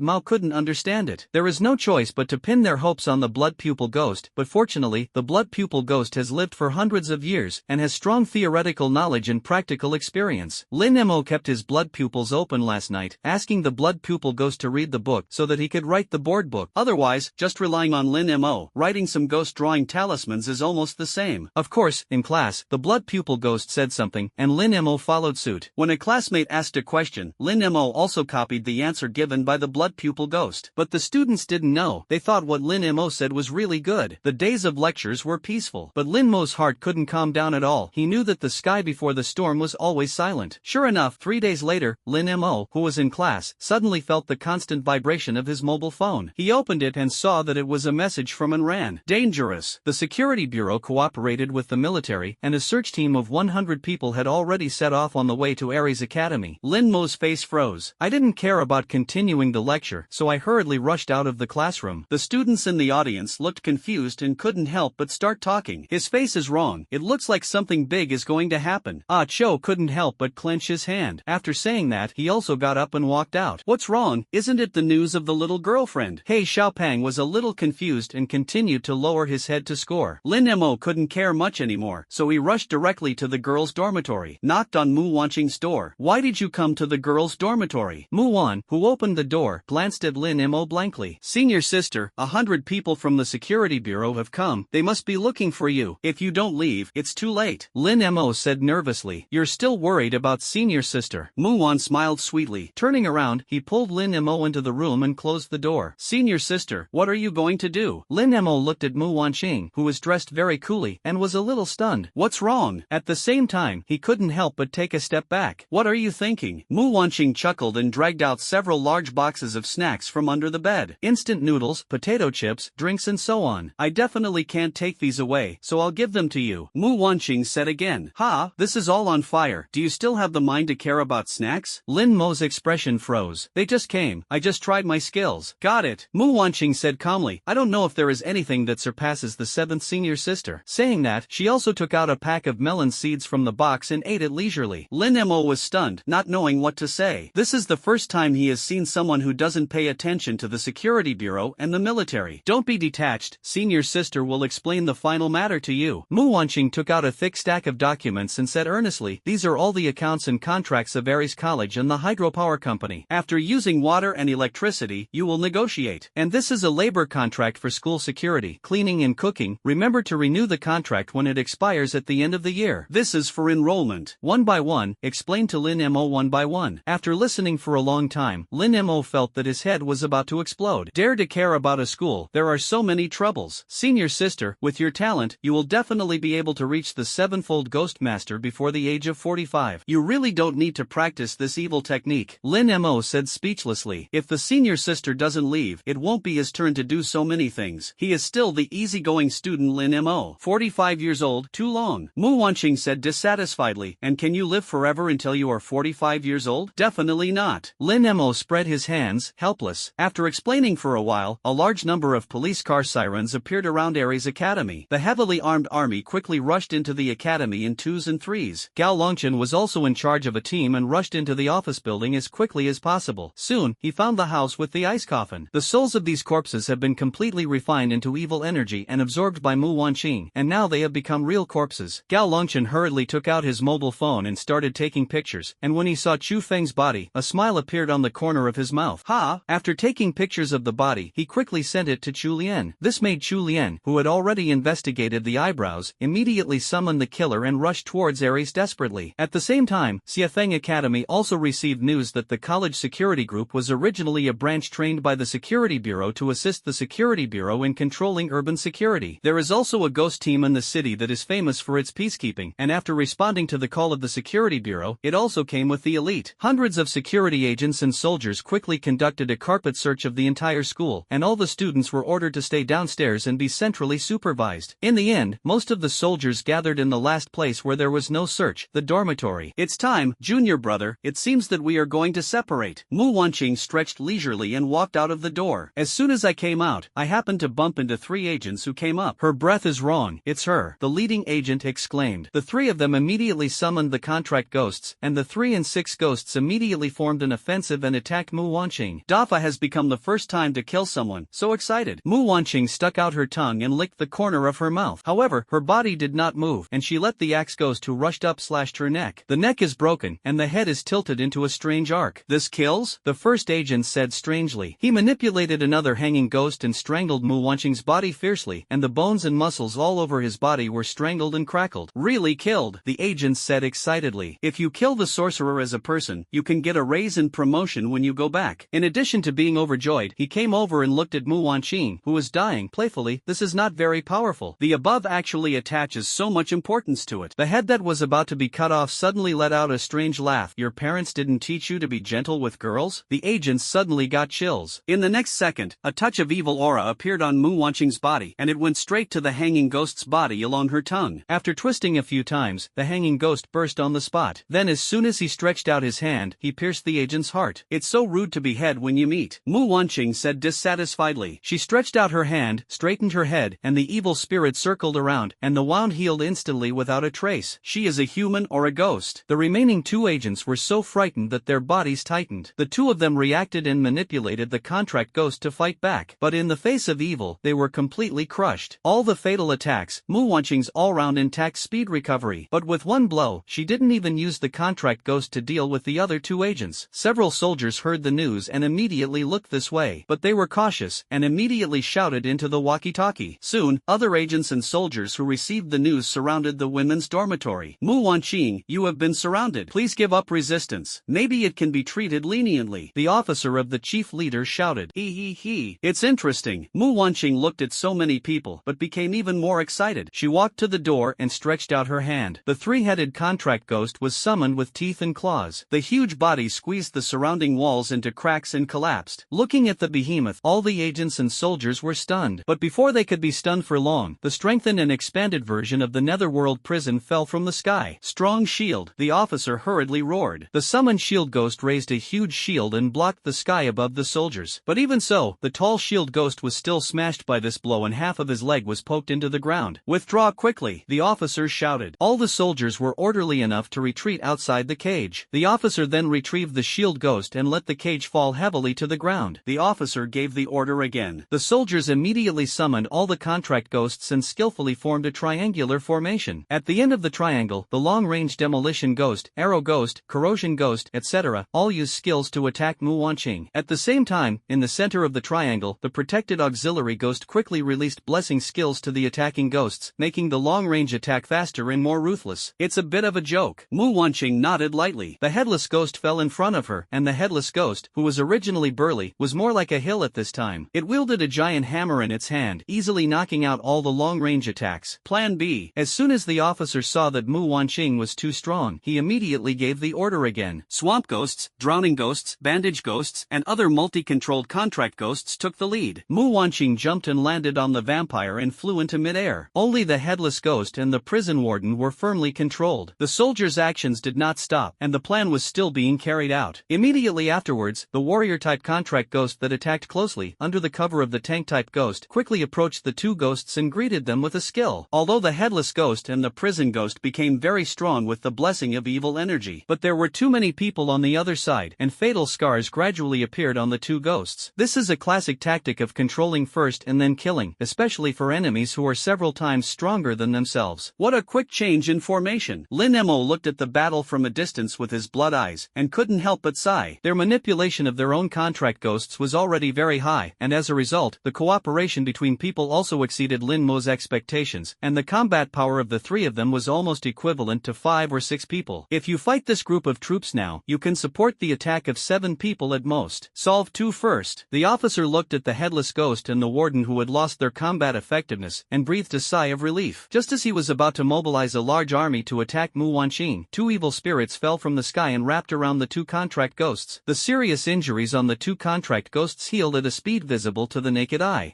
S1: Mao couldn't understand it. There is no choice but to pin their hopes on the blood-pupil ghost, but fortunately, the blood-pupil ghost has lived for hundreds of years, and has strong theoretical knowledge and practical experience. Lin Mo kept his blood pupils open last night, asking the blood pupil ghost to read the book so that he could write the board book. Otherwise, just relying on Lin Mo, writing some ghost drawing talismans is almost the same. Of course, in class, the blood pupil ghost said said something, and Lin Mo followed suit. When a classmate asked a question, Lin Mo also copied the answer given by the blood pupil ghost. But the students didn't know. They thought what Lin Mo said was really good. The days of lectures were peaceful. But Lin Mo's heart couldn't calm down at all. He knew that the sky before the storm was always silent. Sure enough, 3 days later, Lin Mo, who was in class, suddenly felt the constant vibration of his mobile phone. He opened it and saw that it was a message from Iran. Dangerous. The Security Bureau cooperated with the military, and a search team of 100 people had already set off on the way to Ares Academy. Lin Mo's face froze. I didn't care about continuing the lecture, so I hurriedly rushed out of the classroom. The students in the audience looked confused and couldn't help but start talking. His face is wrong. It looks like something big is going to happen. Ah Cho couldn't help but clench his hand. After saying that, he also got up and walked out. What's wrong? Isn't it the news of the little girlfriend? Hey, Xiaopang was a little confused and continued to lower his head to score. Lin Mo couldn't care much anymore, so he rushed directly to the girls' dormitory, knocked on Mu Wanqing's door. Why did you come to the girls' dormitory? Mu Wan, who opened the door, glanced at Lin Mo blankly. Senior sister, 100 people from the Security Bureau have come. They must be looking for you. If you don't leave, it's too late. Lin Mo said nervously. You're still worried about senior sister. Mu Wan smiled sweetly. Turning around, he pulled Lin Mo into the room and closed the door. Senior sister, what are you going to do? Lin Mo looked at Mu Wanqing, who was dressed very coolly, and was a little stunned. What's wrong? At the same time, he couldn't help but take a step back. What are you thinking? Mu Wanqing chuckled and dragged out several large boxes of snacks from under the bed. Instant noodles, potato chips, drinks and so on. I definitely can't take these away, so I'll give them to you. Mu Wanqing said again. Ha, this is all on fire. Do you still have the mind to care about snacks? Lin Mo's expression froze. They just came. I just tried my skills. Got it. Mu Wanqing said calmly. I don't know if there is anything that surpasses the 7th senior sister. Saying that, she also took out a pack of melon seeds from the box and ate it leisurely. Lin Mo was stunned, not knowing what to say. This is the first time he has seen someone who doesn't pay attention to the Security Bureau and the military. Don't be detached. Senior sister will explain the final matter to you. Mu Wanqing took out a thick stack of documents and said earnestly, these are all the accounts and contracts of Ares College and the hydropower company. After using water and electricity, you will negotiate. And this is a labor contract for school security, cleaning and cooking. Remember to renew the contract when it expires at the end of the year. This is for enrollment. One by one, explain to Lin Mo one by one. After listening for a long time, Lin Mo felt that his head was about to explode. Dare to care about a school. There are so many troubles. Senior sister, with your talent, you will definitely be able to reach the 7-fold Ghost Master before the age of 45. You really don't need to practice this evil technique. Lin Mo said speechlessly. If the senior sister doesn't leave, it won't be his turn to do so many things. He is still the easygoing student Lin Mo. 45 years old, too long. Mu Wanqing said dissatisfiedly. And can you live forever until you are 45 years old? Definitely not. Lin Mo spread his hands, helpless. After explaining for a while, a large number of police car sirens appeared around Ares Academy. The heavily armed army quickly rushed into the academy in 2s and 3s. Gao Longchen was also in charge of a team and rushed into the office building as quickly as possible. Soon, he found the house with the ice coffin. The souls of these corpses have been completely refined into evil energy and absorbed by Mu Wanqing, and now they have become real corpses. Gao Longchen hurriedly took out his mobile phone and started taking pictures, and when he saw Chu Feng's body, a smile appeared on the corner of his mouth. Ha! After taking pictures of the body, he quickly sent it to Chu Lian. This made Chu Lian, who had already investigated the eyebrows, immediately summon the killer and rush towards Ares desperately. At the same time, Xiafeng Academy also received news that the college security group was originally a branch trained by the Security Bureau to assist the Security Bureau in controlling urban security. There is also a ghost team in the city that is famous for its peacekeeping, and after responding to the call of the Security Bureau, it also came with the elite. Hundreds of security agents and soldiers quickly conducted a carpet search of the entire school, and all the students were ordered to stay downstairs and be centrally supervised. In the end, most of the soldiers gathered in the last place where there was no search, the dormitory. It's time, junior brother, it seems that we are going to separate. Mu Wanqing stretched leisurely and walked out of the door. As soon as I came out, I happened to bump into 3 agents who came up. Her breath is wrong, it's her, the leading agent exclaimed. The 3 of them immediately summoned the contract ghosts, and the 3 and 6 ghosts immediately formed an offensive and attacked Mu Wanqing. Dafa has become the first time to kill someone, so excited. Mu Wanqing stuck out her tongue and licked the corner of her mouth. However, her body did not move, and she let the axe ghost who rushed up slashed her neck. The neck is broken, and the head is tilted into a strange arc. This kills? The first agent said strangely. He manipulated another hanging ghost and strangled Mu Wanqing's body fiercely, and the bones and muscles all over his body were strangled and crackled. Really kills. killed," the agents said excitedly. "If you kill the sorcerer as a person, you can get a raise and promotion when you go back." In addition to being overjoyed, he came over and looked at Mu Wanqing, who was dying, playfully. "This is not very powerful. The above actually attaches so much importance to it." The head that was about to be cut off suddenly let out a strange laugh. "Your parents didn't teach you to be gentle with girls?" The agents suddenly got chills. In the next second, a touch of evil aura appeared on Mu Wanqing's body, and it went straight to the hanging ghost's body along her tongue. After twisting a few times, the hanging ghost burst on the spot. Then as soon as he stretched out his hand, he pierced the agent's heart. "It's so rude to behead when you meet," Mu Wanqing said dissatisfiedly. She stretched out her hand, straightened her head, and the evil spirit circled around, and the wound healed instantly without a trace. "She is a human or a ghost?" The remaining two agents were so frightened that their bodies tightened. The two of them reacted and manipulated the contract ghost to fight back, but in the face of evil, they were completely crushed. All the fatal attacks, Mu Wanqing's all-round intact speed recovery, but with one blow, she didn't even use the contract ghost to deal with the other two agents. Several soldiers heard the news and immediately looked this way, but they were cautious, and immediately shouted into the walkie-talkie. Soon, other agents and soldiers who received the news surrounded the women's dormitory. "Mu Wanqing, you have been surrounded. Please give up resistance. Maybe it can be treated leniently," the officer of the chief leader shouted. He. "It's interesting." Mu Wanqing looked at so many people, but became even more excited. She walked to the door and stretched out her hand. The three-headed contract ghost was summoned with teeth and claws. The huge body squeezed the surrounding walls into cracks and collapsed. Looking at the behemoth, all the agents and soldiers were stunned. But before they could be stunned for long, the strengthened and expanded version of the netherworld prison fell from the sky. "Strong shield," the officer hurriedly roared. The summoned shield ghost raised a huge shield and blocked the sky above the soldiers. But even so, the tall shield ghost was still smashed by this blow and half of his leg was poked into the ground. "Withdraw quickly," the officer shouted. All the soldiers were orderly enough to retreat outside the cage. The officer then retrieved the shield ghost and let the cage fall heavily to the ground. The officer gave the order again. The soldiers immediately summoned all the contract ghosts and skillfully formed a triangular formation. At the end of the triangle, the long-range demolition ghost, arrow ghost, corrosion ghost, etc., all used skills to attack Mu Wanqing. At the same time, in the center of the triangle, the protected auxiliary ghost quickly released blessing skills to the attacking ghosts, making the long-range attack faster and more ruthless. "It's a bit of a joke." Mu Wanqing nodded lightly. The headless ghost fell in front of her, and the headless ghost, who was originally burly, was more like a hill at this time. It wielded a giant hammer in its hand, easily knocking out all the long-range attacks. Plan B. As soon as the officer saw that Mu Wanqing was too strong, he immediately gave the order again. Swamp ghosts, drowning ghosts, bandage ghosts, and other multi-controlled contract ghosts took the lead. Mu Wanqing jumped and landed on the vampire and flew into midair. Only the headless ghost and the prison warden were firmly controlled. The soldiers' actions did not stop, and the plan was still being carried out. Immediately afterwards, the warrior-type contract ghost that attacked closely, under the cover of the tank-type ghost, quickly approached the two ghosts and greeted them with a skill. Although the headless ghost and the prison ghost became very strong with the blessing of evil energy, but there were too many people on the other side, and fatal scars gradually appeared on the two ghosts. This is a classic tactic of controlling first and then killing, especially for enemies who are several times stronger than themselves. What a quick change in formation. Lin Mo looked at the battle from a distance with his blood eyes, and couldn't help but sigh. Their manipulation of their own contract ghosts was already very high, and as a result, the cooperation between people also exceeded Lin Mo's expectations, and the combat power of the three of them was almost equivalent to 5 or 6 people. If you fight this group of troops now, you can support the attack of 7 people at most. Solve 2 first. The officer looked at the headless ghost and the warden who had lost their combat effectiveness, and breathed a sigh of relief. Just as he was about to mobilize a large army to attack Mu Wanqing, 2 evil spirits fell from the sky and wrapped around the 2 contract ghosts. The serious injuries on the 2 contract ghosts healed at a speed visible to the naked eye.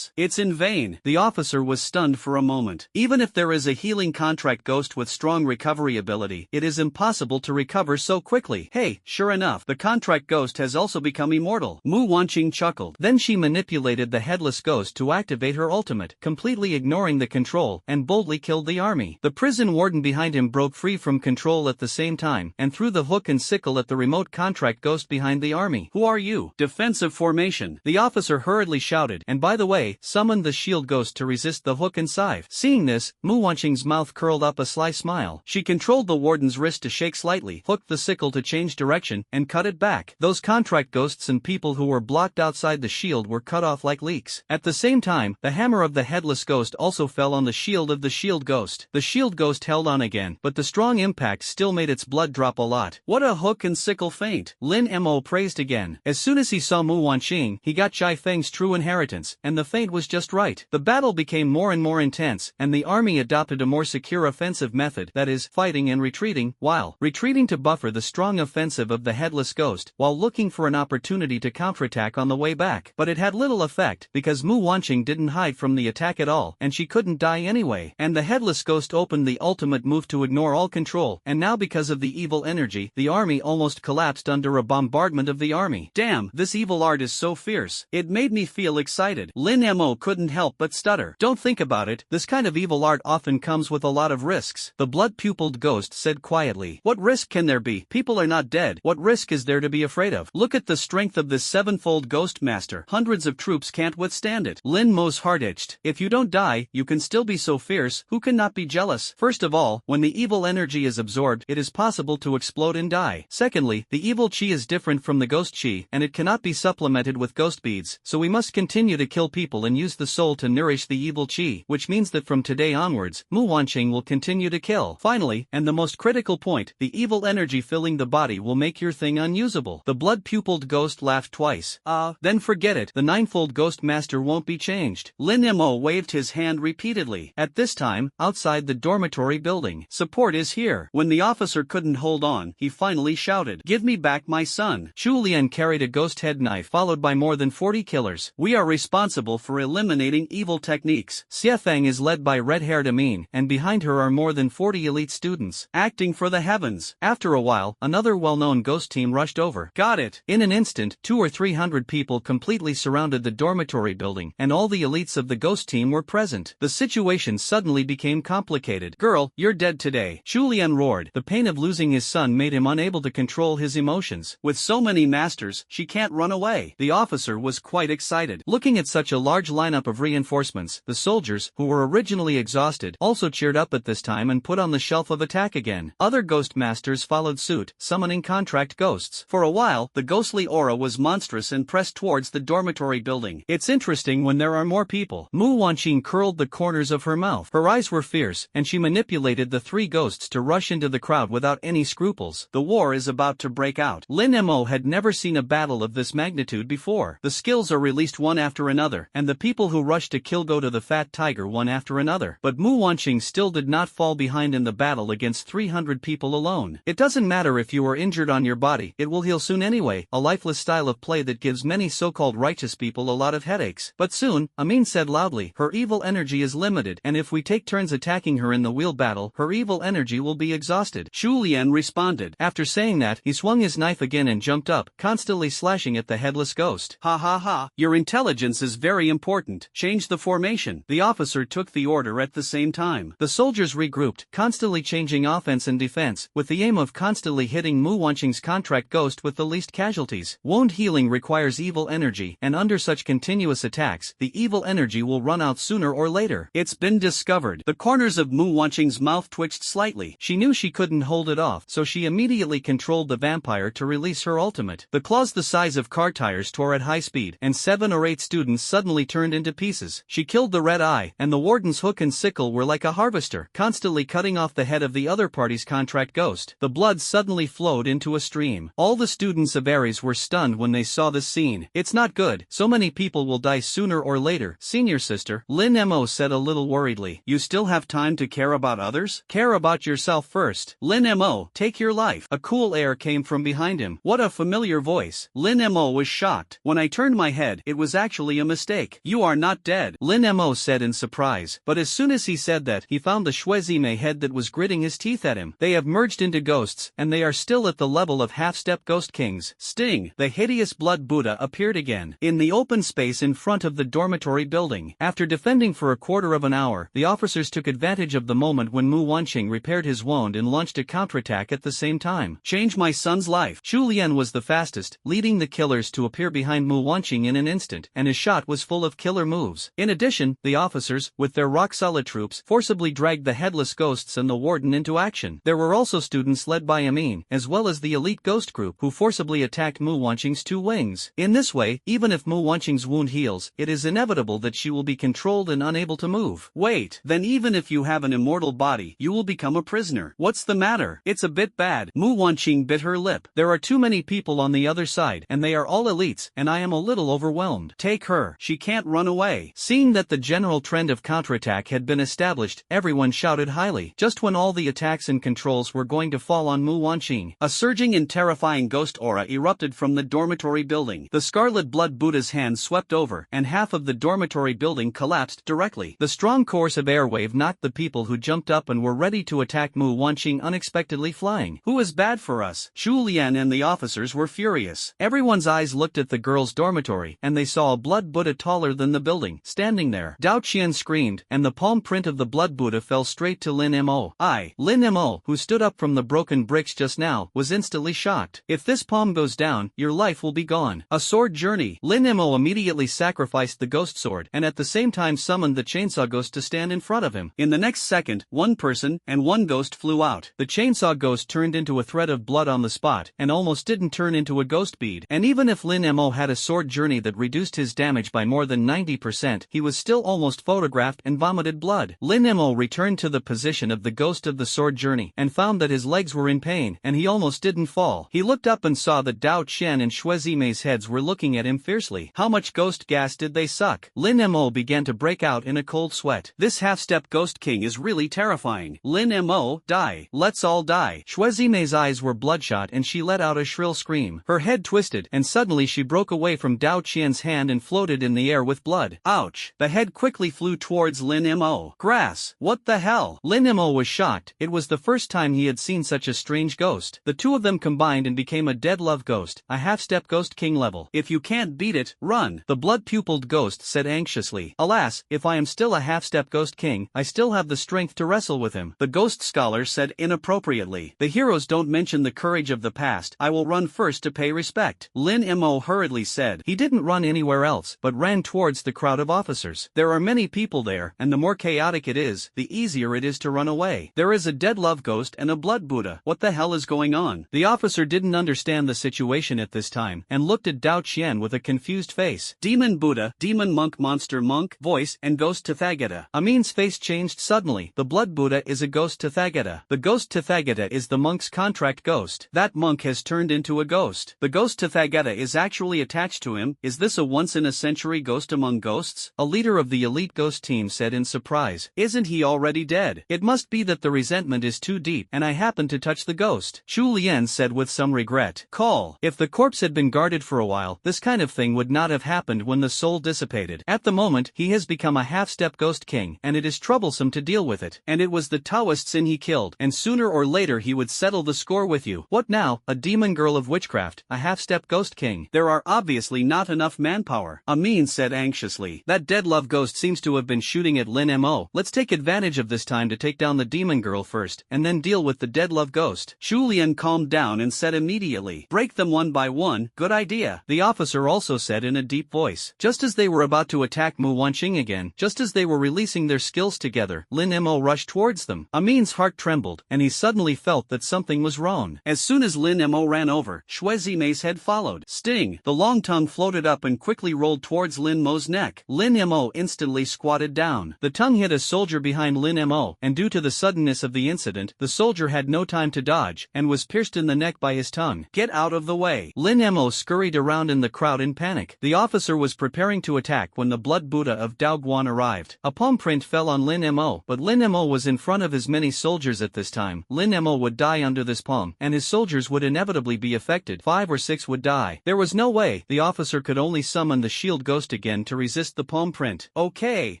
S1: It's in vain. The officer was stunned for a moment. Even if there is a healing contract ghost with strong recovery ability, it is impossible to recover so quickly. Hey, sure enough, the contract ghost has also become immortal. Mu Wanqing chuckled. Then she manipulated the headless ghost to activate her ultimate, completely ignoring the control, and boldly killed the army. The prison warden behind him broke free from control at the same time, and threw the hook and sickle at the remote contract ghost behind the army. "Who are you?" "Defensive formation," the officer hurriedly shouted, and by the way, summoned the shield ghost to resist the hook and scythe. Seeing this, Mu Wanqing's mouth curled up a sly smile. She controlled the warden's wrist to shake slightly, hooked the sickle to change direction, and cut it back. Those contract ghosts and people who were blocked outside the shield were cut off like leaks. At the same time, the hammer of the headless ghost also fell on the shield of the shield ghost. The shield ghost ghost held on again, but the strong impact still made its blood drop a lot. What a hook and sickle feint! Lin Mo praised again. As soon as he saw Mu Wanqing, he got Zhai Feng's true inheritance, and the feint was just right. The battle became more and more intense, and the army adopted a more secure offensive method, that is, fighting and retreating, while retreating to buffer the strong offensive of the headless ghost, while looking for an opportunity to counterattack on the way back. But it had little effect, because Mu Wanqing didn't hide from the attack at all, and she couldn't die anyway. And the headless ghost opened the ultimate move to ignore all control, and now because of the evil energy, the army almost collapsed under a bombardment of the army. Damn, this evil art is so fierce. It made me feel excited. Lin Mo couldn't help but stutter. Don't think about it, this kind of evil art often comes with a lot of risks. The blood-pupiled ghost said quietly. What risk can there be? People are not dead. What risk is there to be afraid of? Look at the strength of this sevenfold ghost master. Hundreds of troops can't withstand it. Lin Mo's heart itched. If you don't die, you can still be so fierce, who can not be jealous? First of all, when the evil energy is absorbed, it is possible to explode and die. Secondly, the evil chi is different from the ghost chi, and it cannot be supplemented with ghost beads, so we must continue to kill people and use the soul to nourish the evil chi, which means that from today onwards, Mu Wanqing will continue to kill. Finally, and the most critical point, the evil energy filling the body will make your thing unusable. The blood-pupiled ghost laughed twice. Then forget it, the ninefold ghost master won't be changed. Lin Mo waved his hand repeatedly. At this time, outside the dormitory building, support is here. When the officer couldn't hold on, he finally shouted, "Give me back my son." Shu Lian carried a ghost head knife followed by more than 40 killers. We are responsible for eliminating evil techniques. Xie Feng is led by red-haired Amin, and behind her are more than 40 elite students, acting for the heavens. After a while, another well-known ghost team rushed over. Got it. In an instant, 200 or 300 people completely surrounded the dormitory building, and all the elites of the ghost team were present. The situation suddenly became complicated. "Girl, you're dead today," Shu Lian roared. The pain of losing his son made him unable to control his emotions. With so many masters, she can't run away. The officer was quite excited. Looking at such a large lineup of reinforcements, the soldiers, who were originally exhausted, also cheered up at this time and put on the shelf of attack again. Other ghost masters followed suit, summoning contract ghosts. For a while, the ghostly aura was monstrous and pressed towards the dormitory building. It's interesting when there are more people. Mu Wanqing curled the corners of her mouth. Her eyes were fierce, and she manipulated the three ghosts to rush into the crowd without any scruples. The war is about to break out. Lin Mo had never seen a battle of this magnitude before. The skills are released one after another, and the people who rush to kill go to the fat tiger one after another. But Mu Wanqing still did not fall behind in the battle against 300 people alone. It doesn't matter if you are injured on your body, it will heal soon anyway, a lifeless style of play that gives many so-called righteous people a lot of headaches. But soon, Amin said loudly, her evil energy is limited, and if we take turns attacking her in the wheel battle, her evil energy will be exhausted. Shu Lian responded. After saying that, he swung his knife again and jumped up, constantly slashing at the headless ghost. Ha ha ha, your intelligence is very important. Change the formation. The officer took the order at the same time. The soldiers regrouped, constantly changing offense and defense, with the aim of constantly hitting Mu Wanqing's contract ghost with the least casualties. Wound healing requires evil energy, and under such continuous attacks, the evil energy will run out sooner or later. It's been discovered. The corners of Mu Wanqing's mouth twitched slightly. She knew she couldn't hold it off, so she immediately controlled the vampire to release her ultimate. The claws the size of car tires tore at high speed, and 7 or 8 students suddenly turned into pieces. She killed the red eye, and the warden's hook and sickle were like a harvester, constantly cutting off the head of the other party's contract ghost. The blood suddenly flowed into a stream. All the students of Ares were stunned when they saw this scene. It's not good. So many people will die sooner or later. Senior sister, Lin Mo said a little worriedly. You still have time to care about others? Care about yourself first. Lin Mo, take your life. A cool air came from behind him. What a familiar voice. Lin Mo was shocked. When I turned my head, it was actually a mistake. You are not dead, Lin Mo said in surprise. But as soon as he said that, he found the Shuezime head that was gritting his teeth at him. They have merged into ghosts, and they are still at the level of half-step ghost kings. Sting, the hideous blood Buddha appeared again, in the open space in front of the dormitory building. After defending for a quarter of an hour, the officers took advantage of the moment when Mu Wanqing repaired his wound and launched a counterattack at the same time. Change my son's life. Shu Lian was the fastest, leading the killers to appear behind Mu Wanqing in an instant, and his shot was full of killer moves. In addition, the officers, with their rock-solid troops, forcibly dragged the headless ghosts and the warden into action. There were also students led by Amin, as well as the elite ghost group, who forcibly attacked Mu Wanqing's 2 wings. In this way, even if Mu Wanqing's wound heals, it is inevitable that she will be controlled and unable to move. Wait, then even if you have an immortal physical body, you will become a prisoner. What's the matter? It's a bit bad. Mu Wanqing bit her lip. There are too many people on the other side, and they are all elites, and I am a little overwhelmed. Take her. She can't run away. Seeing that the general trend of counterattack had been established, everyone shouted highly. Just when all the attacks and controls were going to fall on Mu Wanqing, a surging and terrifying ghost aura erupted from the dormitory building. The Scarlet Blood Buddha's hand swept over, and half of the dormitory building collapsed directly. The strong course of airwave knocked the people who jumped up and were ready to attack Mu Wanqing unexpectedly flying. Who is bad for us? Shu Lian and the officers were furious. Everyone's eyes looked at the girls' dormitory, and they saw a Blood Buddha taller than the building, standing there. Dao Qian screamed, and the palm print of the Blood Buddha fell straight to Lin Mo. Lin Mo, who stood up from the broken bricks just now, was instantly shocked. If this palm goes down, your life will be gone. A sword journey. Lin Mo immediately sacrificed the ghost sword, and at the same time summoned the chainsaw ghost to stand in front of him. In the next second, one person and one ghost flew out. The chainsaw ghost turned into a thread of blood on the spot, and almost didn't turn into a ghost bead. And even if Lin Mo had a sword journey that reduced his damage by more than 90%, he was still almost photographed and vomited blood. Lin Mo returned to the position of the ghost of the sword journey, and found that his legs were in pain, and he almost didn't fall. He looked up and saw that Dao Qian and Xue Zimei's heads were looking at him fiercely. How much ghost gas did they suck? Lin Mo began to break out in a cold sweat. This half-step ghost king is really terrifying. Lin Mo, die. Let's all die. Xue Zimei's eyes were bloodshot and she let out a shrill scream. Her head twisted, and suddenly she broke away from Dao Qian's hand and floated in the air with blood. Ouch! The head quickly flew towards Lin Mo. Grass! What the hell? Lin Mo was shocked. It was the first time he had seen such a strange ghost. The two of them combined and became a dead love ghost, a half-step ghost king level. If you can't beat it, run. The blood-pupiled ghost said anxiously. Alas, if I am still a half-step ghost king, I still have the strength to wrestle with him. The ghost scholar said inappropriately. The heroes don't mention the courage of the past. I will run first to pay respect. Lin Mo hurriedly said. He didn't run anywhere else, but ran towards the crowd of officers. There are many people there, and the more chaotic it is, the easier it is to run away. There is a dead love ghost and a blood Buddha. What the hell is going on? The officer didn't understand the situation at this time, and looked at Dao Qian with a confused face. Demon Buddha, Demon Monk, Monster Monk, Voice, and Ghost Tathagata. Amin's face changed suddenly. The blood Buddha is a ghost Tathagata. The ghost Tathagata is the monk's contract ghost. That monk has turned into a ghost. The ghost Tathagata is actually attached to him. Is this a once-in-a-century ghost among ghosts? A leader of the elite ghost team said in surprise. Isn't he already dead? It must be that the resentment is too deep, and I happened to touch the ghost. Shu Lian said with some regret. Call. If the corpse had been guarded for a while, this kind of thing would not have happened when the soul dissipated. At the moment, he has become a half-step ghost king, and it is troublesome to deal with it. And it was the Taoist Sin he killed, and sooner or later he would settle the score with you. What now? A demon girl of witchcraft, a half-step ghost king. There are obviously not enough manpower. Amin said anxiously. That dead love ghost seems to have been shooting at Lin Mo. Let's take advantage of this time to take down the demon girl first, and then deal with the dead love ghost. Shu Lian calmed down and said immediately. Break them one by one. Good idea. The officer also said in a deep voice. Just as they were about to attack Mu Wanqing again, just as they were releasing their skills together, Lin Mo rushed towards them. Amin's heart trembled, and he suddenly felt that something was wrong. As soon as Lin Mo ran over, Xue Zimei's head followed. Sting! The long tongue floated up and quickly rolled towards Lin Mo's neck. Lin Mo instantly squatted down. The tongue hit a soldier behind Lin Mo, and due to the suddenness of the incident, the soldier had no time to dodge, and was pierced in the neck by his tongue. Get out of the way! Lin Mo scurried around in the crowd in panic. The officer was preparing to attack when the blood Buddha of Dao Guan arrived. A palm print fell on Lin Mo, but Lin Mo was in front of his many soldiers at this time. Lin Mo would die under this palm, and his soldiers would inevitably be affected. 5 or 6 would die. There was no way. The officer could only summon the shield ghost again to resist the palm print. Okay.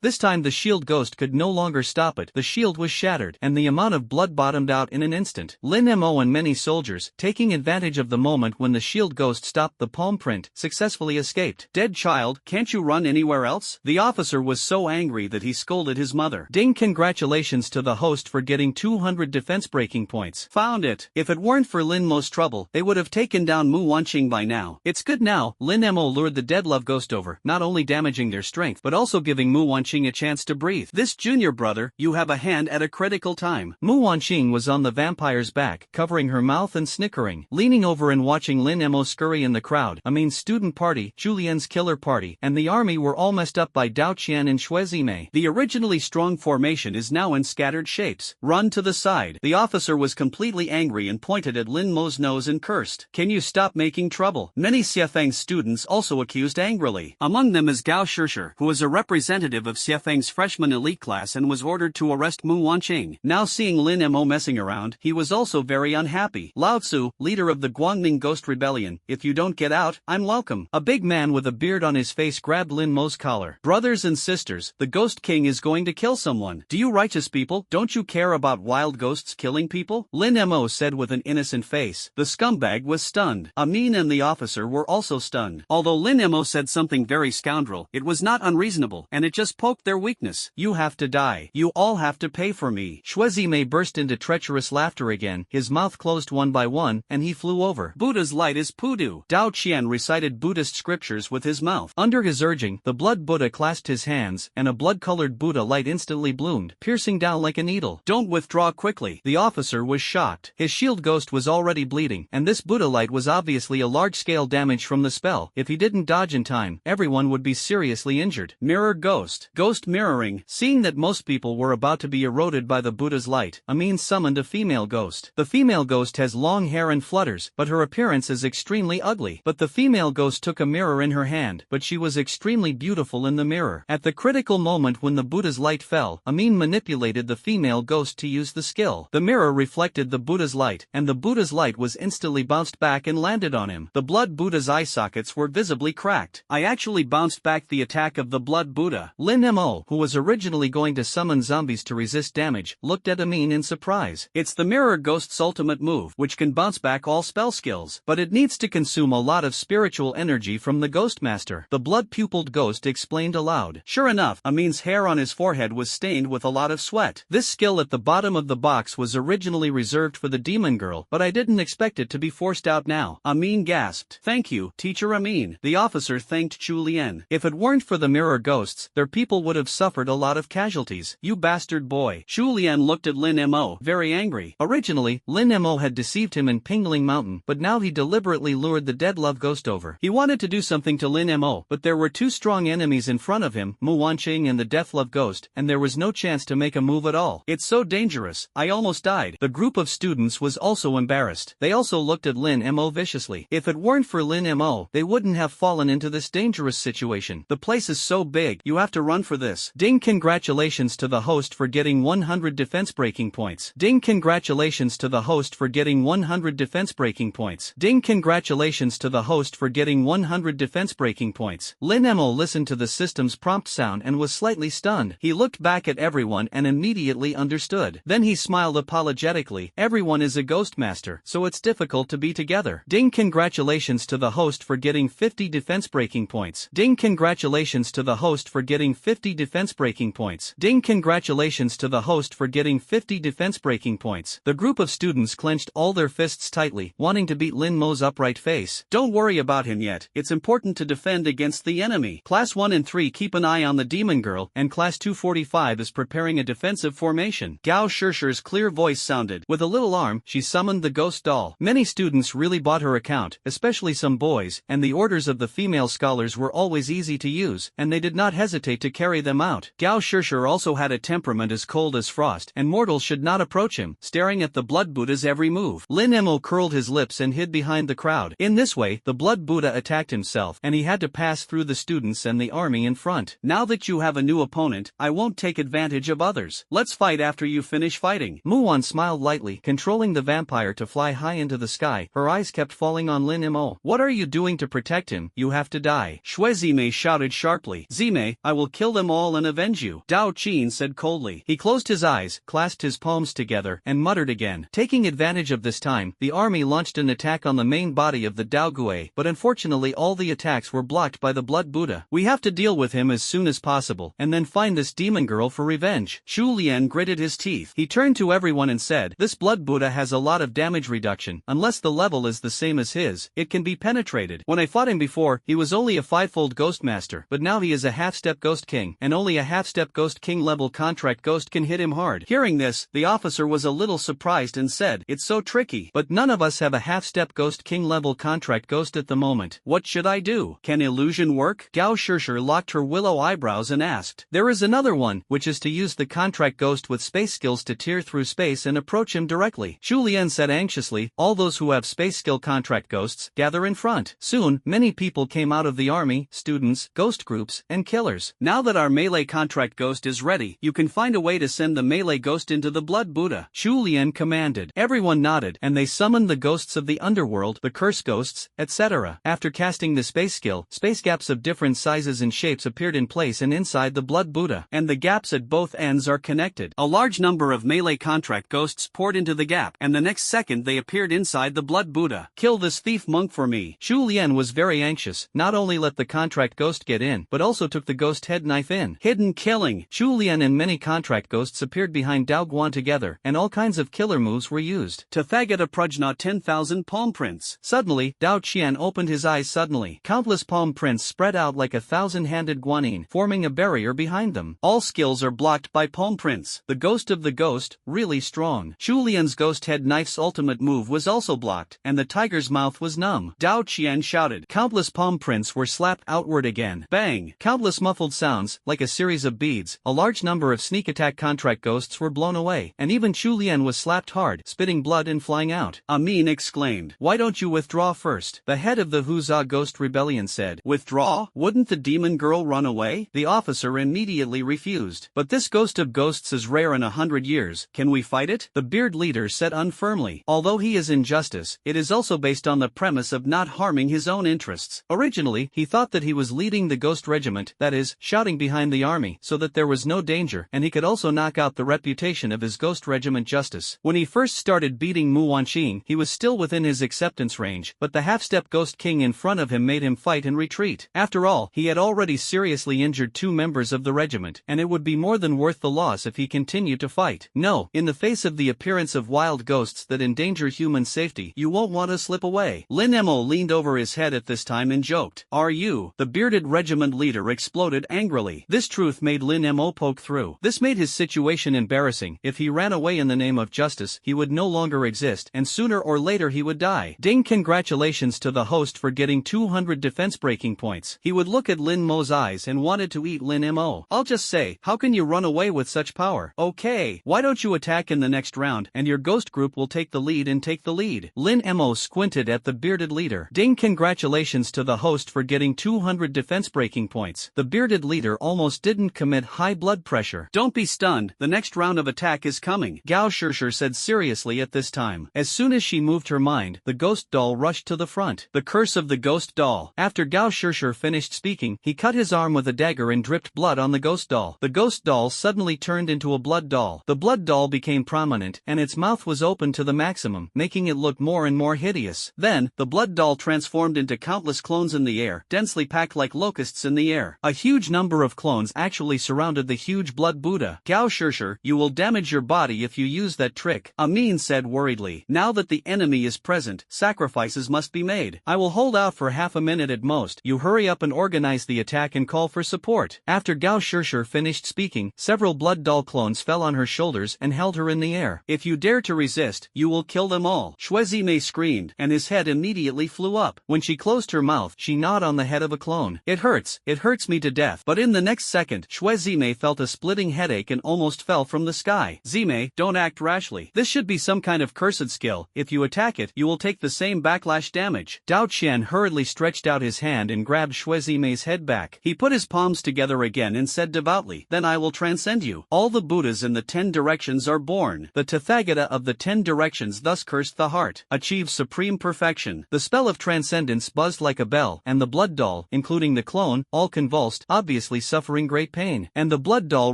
S1: This time the shield ghost could no longer stop it. The shield was shattered, and the amount of blood bottomed out in an instant. Lin Mo and many soldiers, taking advantage of the moment when the shield ghost stopped the palm print, successfully escaped. Dead child, can't you run anywhere else? The officer was so angry that he scolded his mother. Ding! Congratulations to the host for getting 200 defense breaking points. Found it. If it weren't for Lin Mo's trouble, they would have taken down Mu Wanqing by now. It's good now. Lin Mo lured the dead love ghost over, not only damaging their strength, but also giving Mu Wanqing a chance to breathe. This junior brother, you have a hand at a critical time. Mu Wanqing was on the vampire's back, covering her mouth and snickering, leaning over and watching Lin Mo scurry in the crowd. Amin's student party, Julian's killer party, and the army were all messed up by Dao Qian and Xue Zimei. The originally strong formation is now in scattered shapes. Run to the side. The officer was completely angry and pointed at Lin Mo's nose and cursed. Can you stop making trouble? Many Xiafeng's students also accused angrily. Among them is Gao Shishir, who was a representative of Xiafeng's freshman elite class and was ordered to arrest Mu Wanqing. Now seeing Lin Mo messing around, he was also very unhappy. Lao Tzu, leader of the Guangming Ghost Rebellion, if you don't get out, I'm welcome. A big man with a beard on his face grabbed Lin Mo's collar. Brothers and sisters, the Ghost King is going to kill someone. Do you righteous people, don't you care about wild ghosts killing people? Lin Mo said with an innocent face. The scumbag was stunned. Amin and the officer were also stunned. Although Lin Mo said something very scoundrel, it was not unreasonable, and it just poked their weakness. You have to die. You all have to pay for me. Shuezime burst into treacherous laughter again, his mouth closed one by one, and he flew over. Buddha's light is Pudu. Dao Qian recited Buddhist scriptures with his mouth. Under his urging, the blood Buddha clasped his hands, and a blood-colored Buddha light instantly bloomed, piercing down like a needle. Don't withdraw quickly. The officer was shocked. His shield ghost was already bleeding, and this Buddha light was obviously a large-scale damage from the spell. If he didn't dodge in time, everyone would be seriously injured. Mirror ghost. Ghost mirroring. Seeing that most people were about to be eroded by the Buddha's light, Amin summoned a female ghost. The female ghost has long hair and flutters, but her appearance is extremely ugly. But the female ghost took a mirror in her hand, but she was extremely beautiful in the mirror. At the critical moment when the Buddha's light fell, Amin manipulated the female ghost to use the skill. The mirror reflected the Buddha's light, and the Buddha's light was instantly bounced back and landed on him. The blood Buddha's eye sockets were visibly cracked. I actually bounced back the attack of the blood Buddha. Lin Mo, who was originally going to summon zombies to resist damage, looked at Amin in surprise. It's the mirror ghost's ultimate move, which can bounce back all spell skills, but it needs to consume a lot of spiritual energy from the Ghost Master. The blood-pupiled ghost explained aloud. Sure enough, Amin's hair on his forehead was stained with a lot of sweat. This skill at the bottom of the box was originally reserved for the demon girl, but I didn't expect it to be forced out now. Amin gasped. Thank you, Teacher Amin. The officer thanked Chu Lian. If it weren't for the mirror ghosts, their people would have suffered a lot of casualties. You bastard boy. Chu Lian looked at Lin Mo, very angry. Originally, Lin Mo had deceived him in Pingling Mountain, but now he deliberately lured the dead love ghost over. He wanted to do something to Lin Mo, but there were two strong enemies in front of him, Mu Wanqing and the death love ghost, and there was no chance to make a move at all. It's so dangerous. I almost died. The group of students was also embarrassed. They also looked at Lin Mo viciously. If it weren't for Lin Mo, they wouldn't have fallen into this dangerous situation. The place is so big, you have to run for this. Ding, congratulations to the host for getting 100 defense breaking points. Ding, congratulations to the host for getting 100 defense breaking points. Ding, congratulations to the host for getting 100 defense breaking points. Lin Mo listened to the system's prompt sound and was slightly stunned. He looked back at everyone and immediately understood. Then he smiled apologetically. Everyone is a ghost master, so it's difficult to be together. Ding, congratulations to the host for getting 50 defense breaking points. Ding, congratulations to the host for getting 50 defense breaking points. Ding, congratulations to the host for getting 50 defense breaking points. The group of students clenched all their fists tightly, wanting to beat Lin Mo's upright face. Don't worry about him yet. It's important to defend against the enemy. Class 1 and 3 keep an eye on the demon girl, and Class 245 is preparing a defensive formation. Gao Shishir's clear voice sounded. With a little arm, she summoned the ghost doll. Many students really bought her account, especially some boys, and the orders of the female scholars were always easy to use, and they did not hesitate to carry them out. Gao Shishir also had a temperament as cold as frost, and mortals should not approach him, staring at the blood Buddha's every move. Lin Mo curled his lips and hid behind the crowd. In this way, the blood Buddha attacked himself, and he had to pass through the students and the army in front. Now that you have a new opponent, I won't take advantage of others. Let's fight after you finish fighting. Muan smiled lightly, controlling the vampire to fly high into the sky. Her eyes kept falling on Lin Mo. What are you doing to protect him? You have to die. Shuezime shouted sharply. Zime, I will kill them all and avenge you. Dao Qin said coldly. He closed his eyes, clasped his palms together, and muttered again. Taking advantage of this time, the army launched an attack on the main body of the Dao Gui, but unfortunately all the attacks were blocked by the blood Buddha. We have to deal with him as soon as possible, and then find this demon girl for revenge. Chu Lian gritted his teeth. He turned to everyone and said, this blood Buddha has a lot of damage reduction. Unless the level is the same as his, it can be penetrated. When I fought him before, he was only a 5-fold ghost master, but now he is a half-step ghost king, and only a half-step ghost king level contract ghost can hit him hard. Hearing this, the officer was a little surprised and said, it's so tricky, but none of us have a half-step ghost king level contract ghost at the moment. What should I do? Can illusion work? Gao Shishir locked her willow eyebrows and asked. There is another one, which is to use the contract contract ghost with space skills to tear through space and approach him directly. Shu Lian said anxiously, all those who have space skill contract ghosts, gather in front. Soon, many people came out of the army, students, ghost groups, and killers. Now that our melee contract ghost is ready, you can find a way to send the melee ghost into the Blood Buddha, Shu Lian commanded. Everyone nodded, and they summoned the ghosts of the underworld, the curse ghosts, etc. After casting the space skill, space gaps of different sizes and shapes appeared in place and inside the Blood Buddha, and the gaps at both ends are connected. A large number of melee contract ghosts poured into the gap, and the next second they appeared inside the Blood Buddha. Kill this thief monk for me. Shu Lian was very anxious, not only let the contract ghost get in, but also took the ghost head knife in. Hidden killing. Shu Lian and many contract ghosts appeared behind Dao Guan together, and all kinds of killer moves were used. Tathagata Prajna 10,000 palm prints. Suddenly, Dao Qian opened his eyes suddenly. Countless palm prints spread out like a thousand-handed guanyin, forming a barrier behind them. All skills are blocked by palm prints. The ghost of the ghost, really strong. Shu Lian's ghost head knife's ultimate move was also blocked, and the tiger's mouth was numb. Dao Qian shouted. Countless palm prints were slapped outward again. Bang! Countless muffled sounds, like a series of beads. A large number of sneak attack contract ghosts were blown away, and even Shu Lian was slapped hard, spitting blood and flying out. Amin exclaimed. Why don't you withdraw first? The head of the Huza Ghost Rebellion said. Withdraw? Wouldn't the demon girl run away? The officer immediately refused. But this ghost of ghosts is rare in 100 years. Can we fight it? The beard leader said unfirmly. Although he is injustice, it is also based on the premise of not harming his own interests. Originally, he thought that he was leading the ghost regiment, that is, shouting behind the army, so that there was no danger, and he could also knock out the reputation of his ghost regiment justice. When he first started beating Mu Wanqing, he was still within his acceptance range, but the half-step ghost king in front of him made him fight and retreat. After all, he had already seriously injured 2 members of the regiment, and it would be more than worth the loss if he continued to fight. No, in the face of the appearance of wild ghosts that endanger human safety, you won't want to slip away. Lin Emo leaned over his head at this time and joked. Are you? The bearded regiment leader exploded angrily. This truth made Lin Emo poke through. This made his situation embarrassing. If he ran away in the name of justice, he would no longer exist, and sooner or later he would die. Ding! Congratulations to the host for getting 200 defense breaking points. He would look at Lin Mo's eyes and wanted to eat Lin Mo. I'll just say, how can you run away with such power? Okay, why don't you attack in the next round, and your ghost group will take the lead and take the lead. Lin Mo squinted at the bearded leader. Ding! Congratulations to the host for getting 200 defense breaking points. The bearded leader almost didn't commit high blood pressure. Don't be stunned, the next round of attack is coming, Gao Shishir said seriously at this time. As soon as she moved her mind, the ghost doll rushed to the front. The curse of the ghost doll. After Gao Shishir finished speaking, he cut his arm with a dagger and dripped blood on the ghost doll. The ghost doll suddenly turned into a blood doll. The blood doll became prominent, and its mouth was open to the maximum, making it look more and more hideous. Then, the blood doll transformed into countless clones in the air, densely packed like locusts in the air. A huge number of clones actually surrounded the huge blood Buddha. Gao Shishir, you will damage your body if you use that trick, Amin said worriedly. Now that the enemy is present, sacrifices must be made. I will hold out for half a minute at most. You hurry up and organize the attack and call for support. After Gao Shishir finished speaking, several blood doll clones fell on her shoulders and held her in the air. If you dare to resist, you will kill them all. Shuezime screamed, and his head immediately flew up. When she closed her mouth, she gnawed on the head of a clone. It hurts me to death. But in the next second, Shuezime felt a splitting headache and almost fell from the sky. Zime, don't act rashly. This should be some kind of cursed skill. If you attack it, you will take the same backlash damage. Dao Qian hurriedly stretched out his hand and grabbed Shuezime's head back. He put his palms together again and said devoutly, then I will transcend you. All the Buddhas in the 10 directions are born. The Tathagata of the 10 directions thus cursed the heart, achieved supreme perfection. The spell of transcendence buzzed like a bell, and the blood doll, including the clone, all convulsed, obviously suffering great pain. And the blood doll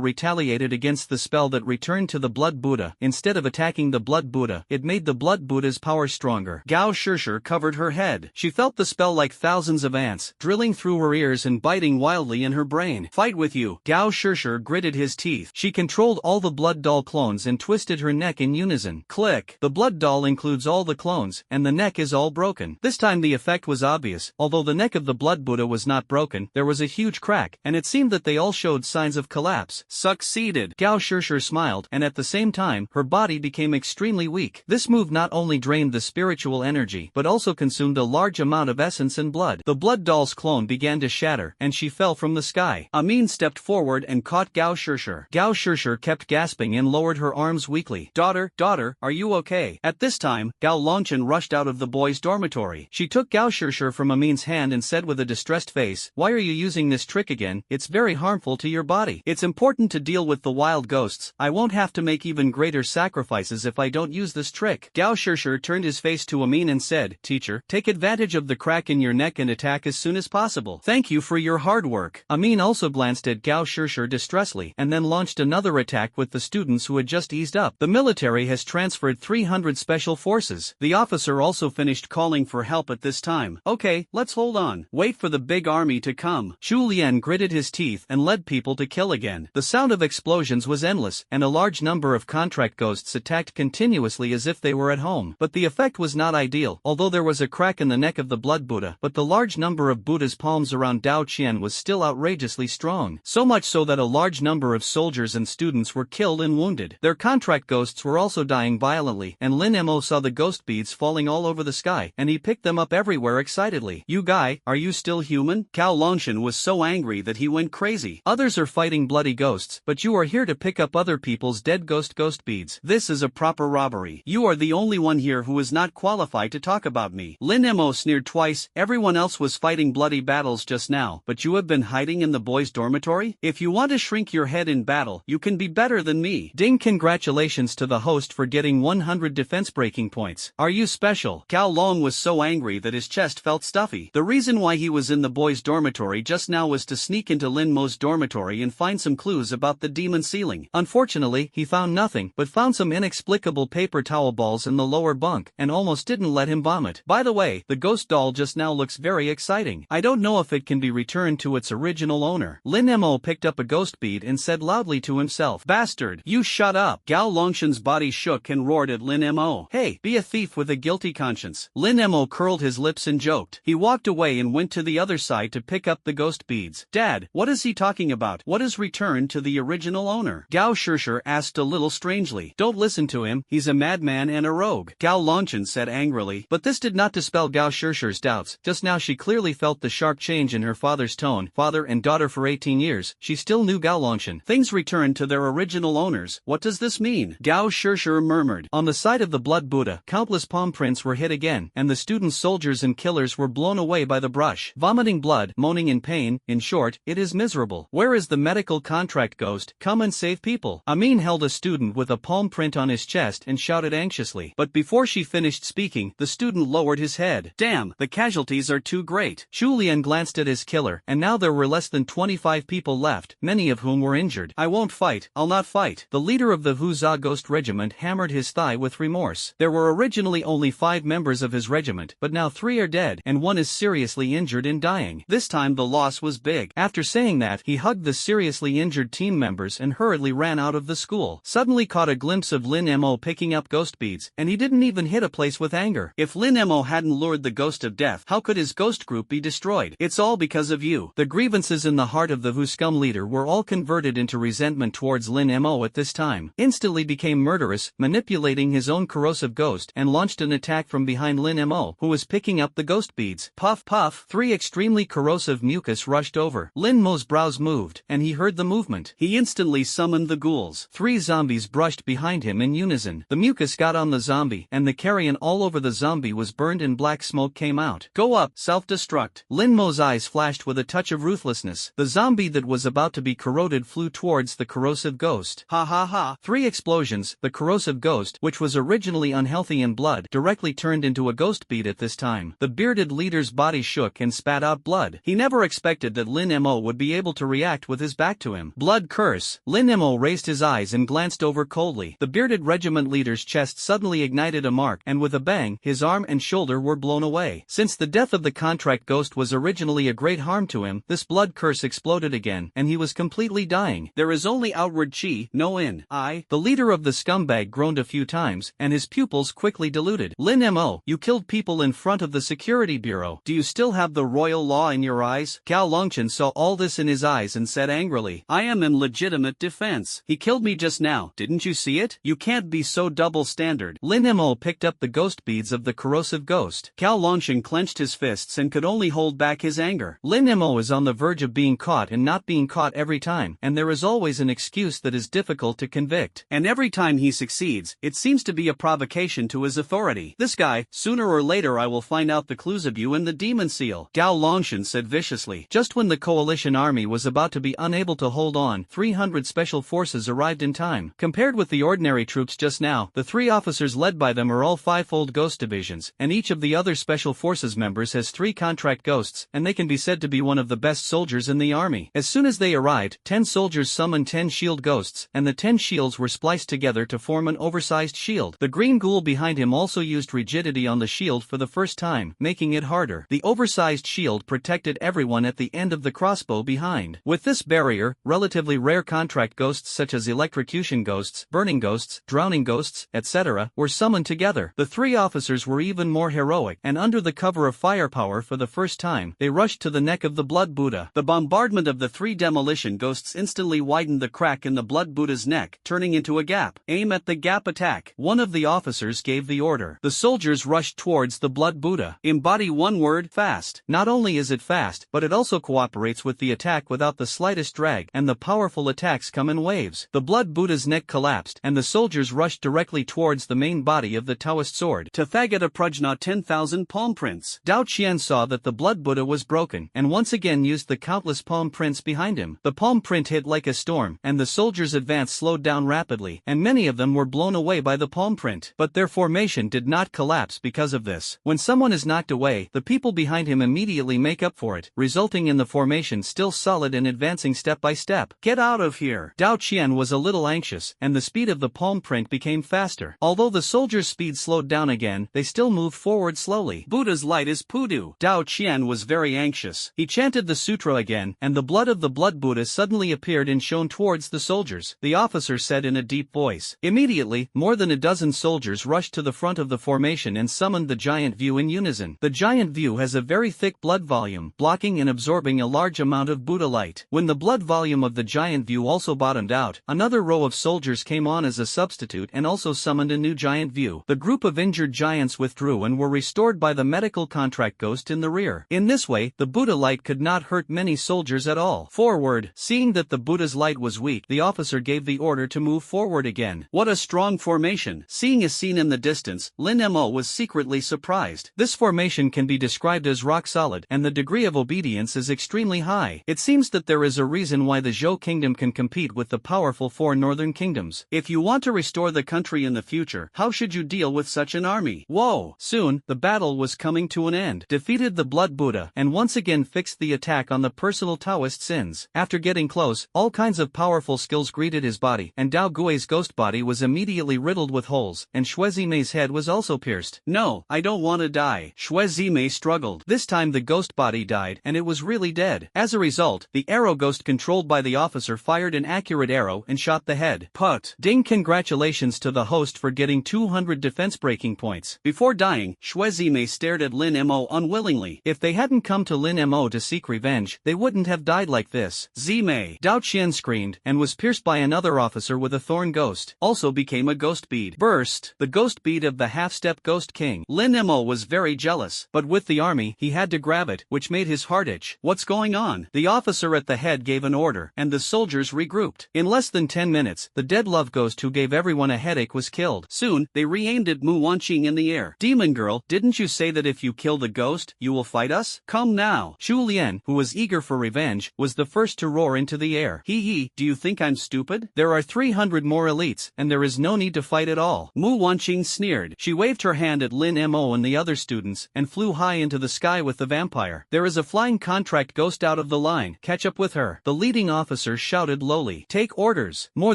S1: retaliated against the spell that returned to the blood Buddha. Instead of attacking the blood Buddha, it made the blood Buddha's power stronger. Gao Shishir covered her head. She felt the spell like thousands of ants, drilling through her ears and biting wildly in her brain. Fight with you. Gao Shishir gritted his teeth. She controlled all the blood doll clones and twisted her neck in unison. Click. The blood doll includes all the clones, and the neck is all broken. This time the effect was obvious. Although the neck of the blood Buddha was not broken, there was a huge crack, and it seemed that they all showed signs of collapse. Succeeded. Gao Shishir smiled, and at the same time, her body became extremely weak. This move not only drained the spiritual energy, but also consumed a large amount of essence and blood. The blood doll's clone began to shatter, and she fell from the sky. Amin stepped forward and caught Gao Shishir. Gao Shishir kept gasping and lowered her arms weakly. Daughter, are you okay? At this time, Gao Longchen rushed out of the boys' dormitory. She took Gao Shishir from Amin's hand and said with a distressed face, "Why are you using this trick again? It's very harmful to your body. It's important to deal with the wild ghosts. I won't have to make even greater sacrifices if I don't use this trick." Gao Shishir turned his face to Amin and said, "Teacher, take advantage of the crack in your neck and attack as soon as possible. Thank you for your hard work." Amin also glanced at Gao Shishir distressfully and then launched another attack with the students who had just eased up. The military has transferred 300 special forces. The officer also finished calling for help at this time. "Okay, let's hold on. Wait for the big army to come." Shu Lian gritted his teeth and led people to kill again. The sound of explosions was endless, and a large number of contract ghosts attacked continuously as if they were at home. But the effect was not ideal, although there was a crack in the neck of the blood Buddha, but the large number of Buddha's palms around Dao Qian was still outrageously strong, so much so that a large number of soldiers and students were killed and wounded. Their contract ghosts were also dying violently, and Lin Mo saw the ghost beads falling all over the sky, and he picked them up everywhere excitedly. "You guy, are you still human?" Gao Longshan was so angry that he went crazy. "Others are fighting bloody ghosts, but you are here to pick up other people's dead ghost beads. This is a proper robbery. You are the only one here who is not qualified to talk about me." Lin Mo sneered twice. "Everyone else was fighting bloody battles just now, but you have been hiding in the boys' dormitory? If you want to shrink your head in battle, you can be better than me." Ding! Congratulations to the host for getting 100 defense breaking points. Are you special? Cao Long was so angry that his chest felt stuffy. The reason why he was in the boys' dormitory just now was to sneak into Lin Mo's dormitory and find some clues about the demon ceiling. Unfortunately, he found nothing, but found some inexplicable paper towel balls in the lower bunk, and almost didn't let him vomit. By the way, the ghost doll just now looks very exciting. I don't know if it can be returned to its original owner. Lin Mo picked up a ghost bead and said loudly to himself, "Bastard, you shut up." Gao Longshan's body shook and roared at Lin Mo. "Hey, be a thief with a guilty conscience." Lin Mo curled his lips and joked. He walked away and went to the other side to pick up the ghost beads. "Dad, what is he talking about? What is returned to the original owner?" Gao Shishir asked a little strangely. "Don't listen to him, he's a madman and a rogue," Gao Longshan said angrily. But this did not dispel Gao Shishir's doubts. Just now she clearly felt the sharp change in her father's tone. Father and daughter for 18 years, she still knew Gao Longshan. Things returned to their original owners. What does this mean? Gao Shishir murmured. On the side of the blood Buddha, countless palm prints were hit again, and the students, soldiers and killers were blown away by the brush. Vomiting blood, moaning in pain, in short, it is miserable. Where is the medical contract ghost? Come and save people. Amin held a student with a palm print on his chest and shouted anxiously. But before she finished speaking, the student lowered his head. Damn, the casualties are too great. Shu Lian glanced at his killer, and now there were less than 25 people left, many of whom were injured. I won't fight, I'll not fight. The leader of the Huza Ghost Regiment hammered his thigh with remorse. There were originally only 5 members of his regiment, but now 3 are dead, and 1 is seriously injured and dying. This time the loss was big. After saying that, he hugged the seriously injured team members and hurriedly ran out of the school. Suddenly caught a glimpse of Lin Mo picking up ghost beads, and he didn't even hit a place with anger. If Lin Mo hadn't lured the ghost of death, how could his ghost group be destroyed? It's all because of you. The grievances in the heart of the Hu scum leader were all converted into resentment towards Lin Mo at this time. Instantly became murderous, manipulating his own corrosive ghost, and launched an attack from behind Lin Mo, who was picking up the ghost beads. Puff puff, 3 extremely corrosive mucus rushed over. Lin Mo's brows moved, and he heard the movement. He instantly summoned the ghouls. 3 zombies brushed behind him in unison. The mucus got on the zombie, and the carrion all over the zombie was burned and black smoke came out. Go up, self-destruct. Lin Mo's eyes flashed with a touch of ruthlessness. The zombie that was about to be corroded flew towards the corrosive ghost. Ha ha ha. 3 explosions. The corrosive ghost, which was originally unhealthy in blood, directly turned into a ghost bead at this time. The bearded leader's body shook and spat out blood. He never expected that Lin Mo would be able to react with his back to him. Blood curse. Lin Mo raised his eyes and glanced over coldly. The bearded regiment leader's chest suddenly ignited a mark, and with a bang, his arm and shoulder were blown away. Since the death of the contract ghost was originally a great harm to him, this blood curse exploded again, and he was completely dying. There is only outward chi, no in. The leader of the scumbag groaned a few times, and his pupils quickly diluted. Lin Mo, you killed people in front of the security bureau. Do you still have the royal law in your eyes? Gao Longchen saw all this in his eyes and said angrily, I am in legitimate defense. He killed me just now, didn't you see it? You can't be so double standard. Lin Mo picked up the ghost beads of the corrosive ghost. Gao Longchen clenched his fists and could only hold back his anger. Lin Mo is on the verge of being caught and not being caught every time, and there is always always an excuse that is difficult to convict. And every time he succeeds, it seems to be a provocation to his authority. This guy, sooner or later I will find out the clues of you and the demon seal, Dao Longshan said viciously. Just when the coalition army was about to be unable to hold on, 300 special forces arrived in time. Compared with the ordinary troops just now, the 3 officers led by them are all 5-fold ghost divisions, and each of the other special forces members has 3 contract ghosts, and they can be said to be one of the best soldiers in the army. As soon as they arrived, 10 soldiers summoned 10 shield ghosts, and the 10 shields were spliced together to form an oversized shield. The green ghoul behind him also used rigidity on the shield for the first time, making it harder. The oversized shield protected everyone at the end of the crossbow behind. With this barrier, relatively rare contract ghosts such as electrocution ghosts, burning ghosts, drowning ghosts, etc., were summoned together. The 3 officers were even more heroic, and under the cover of firepower for the first time, they rushed to the neck of the Blood Buddha. The bombardment of the 3 demolition ghosts instantly widened the crack in the Blood Buddha's neck, turning into a gap. Aim at the gap, attack. One of the officers gave the order. The soldiers rushed towards the Blood Buddha. Embody one word, fast. Not only is it fast, but it also cooperates with the attack without the slightest drag, and the powerful attacks come in waves. The Blood Buddha's neck collapsed, and the soldiers rushed directly towards the main body of the Taoist sword. Tathagata Prajna 10,000 palm prints. Dao Qian saw that the Blood Buddha was broken, and once again used the countless palm prints behind him. The palm print hit like a storm, and the soldiers' advance slowed down rapidly, and many of them were blown away by the palm print. But their formation did not collapse because of this. When someone is knocked away, the people behind him immediately make up for it, resulting in the formation still solid and advancing step by step. Get out of here! Dao Qian was a little anxious, and the speed of the palm print became faster. Although the soldiers' speed slowed down again, they still moved forward slowly. Buddha's light is Pudu. Dao Qian was very anxious. He chanted the sutra again, and the blood of the Blood Buddha suddenly appeared and shone towards the soldiers. The officer said in a deep voice. Immediately, more than a dozen soldiers rushed to the front of the formation and summoned the giant view in unison. The giant view has a very thick blood volume, blocking and absorbing a large amount of Buddha light. When the blood volume of the giant view also bottomed out, another row of soldiers came on as a substitute and also summoned a new giant view. The group of injured giants withdrew and were restored by the medical contract ghost in the rear. In this way, the Buddha light could not hurt many soldiers at all. Forward! Seeing that the Buddha's light was weak, the officer gave the order to move forward again. What a strong formation! Seeing a scene in the distance, Lin Mo was secretly surprised. This formation can be described as rock solid, and the degree of obedience is extremely high. It seems that there is a reason why the Zhou kingdom can compete with the powerful 4 northern kingdoms. If you want to restore the country in the future, how should you deal with such an army? Whoa! Soon, the battle was coming to an end. Defeated the Blood Buddha, and once again fixed the attack on the personal Taoist sins. After getting close, all kinds of powerful skills greeted his body, and Dao Gui's ghost body was immediately riddled with holes, and Xue Zimei's head was also pierced. No, I don't want to die. Xue Zimei struggled. This time the ghost body died, and it was really dead. As a result, the arrow ghost controlled by the officer fired an accurate arrow and shot the head. Put. Ding! Congratulations to the host for getting 200 defense breaking points. Before dying, Xue Zimei stared at Lin Mo unwillingly. If they hadn't come to Lin Mo to seek revenge, they wouldn't have died like this. Zimei! Dao Qian screamed, and was pierced by another officer with a thorn ghost. Also became a ghost bead. Burst! The ghost bead of the half-step ghost king. Lin Mo was very jealous, but with the army, he had to grab it, which made his heart itch. What's going on? The officer at the head gave an order, and the soldiers regrouped. In less than 10 minutes, the dead love ghost who gave everyone a headache was killed. Soon, they re-aimed at Mu Wanqing in the air. Demon girl, didn't you say that if you kill the ghost, you will fight us? Come now. Xu Lian, who was eager for revenge, was the first to roar into the air. Hee, do you think I'm stupid? There are 300 more elites, and there is no need to fight at all. Mu Wanqing sneered. She waved her hand at Lin Mo and the other students, and flew high into the sky with the vampire. There is a flying contract ghost out of the line. Catch up with her. The leading officer shouted lowly. Take orders. More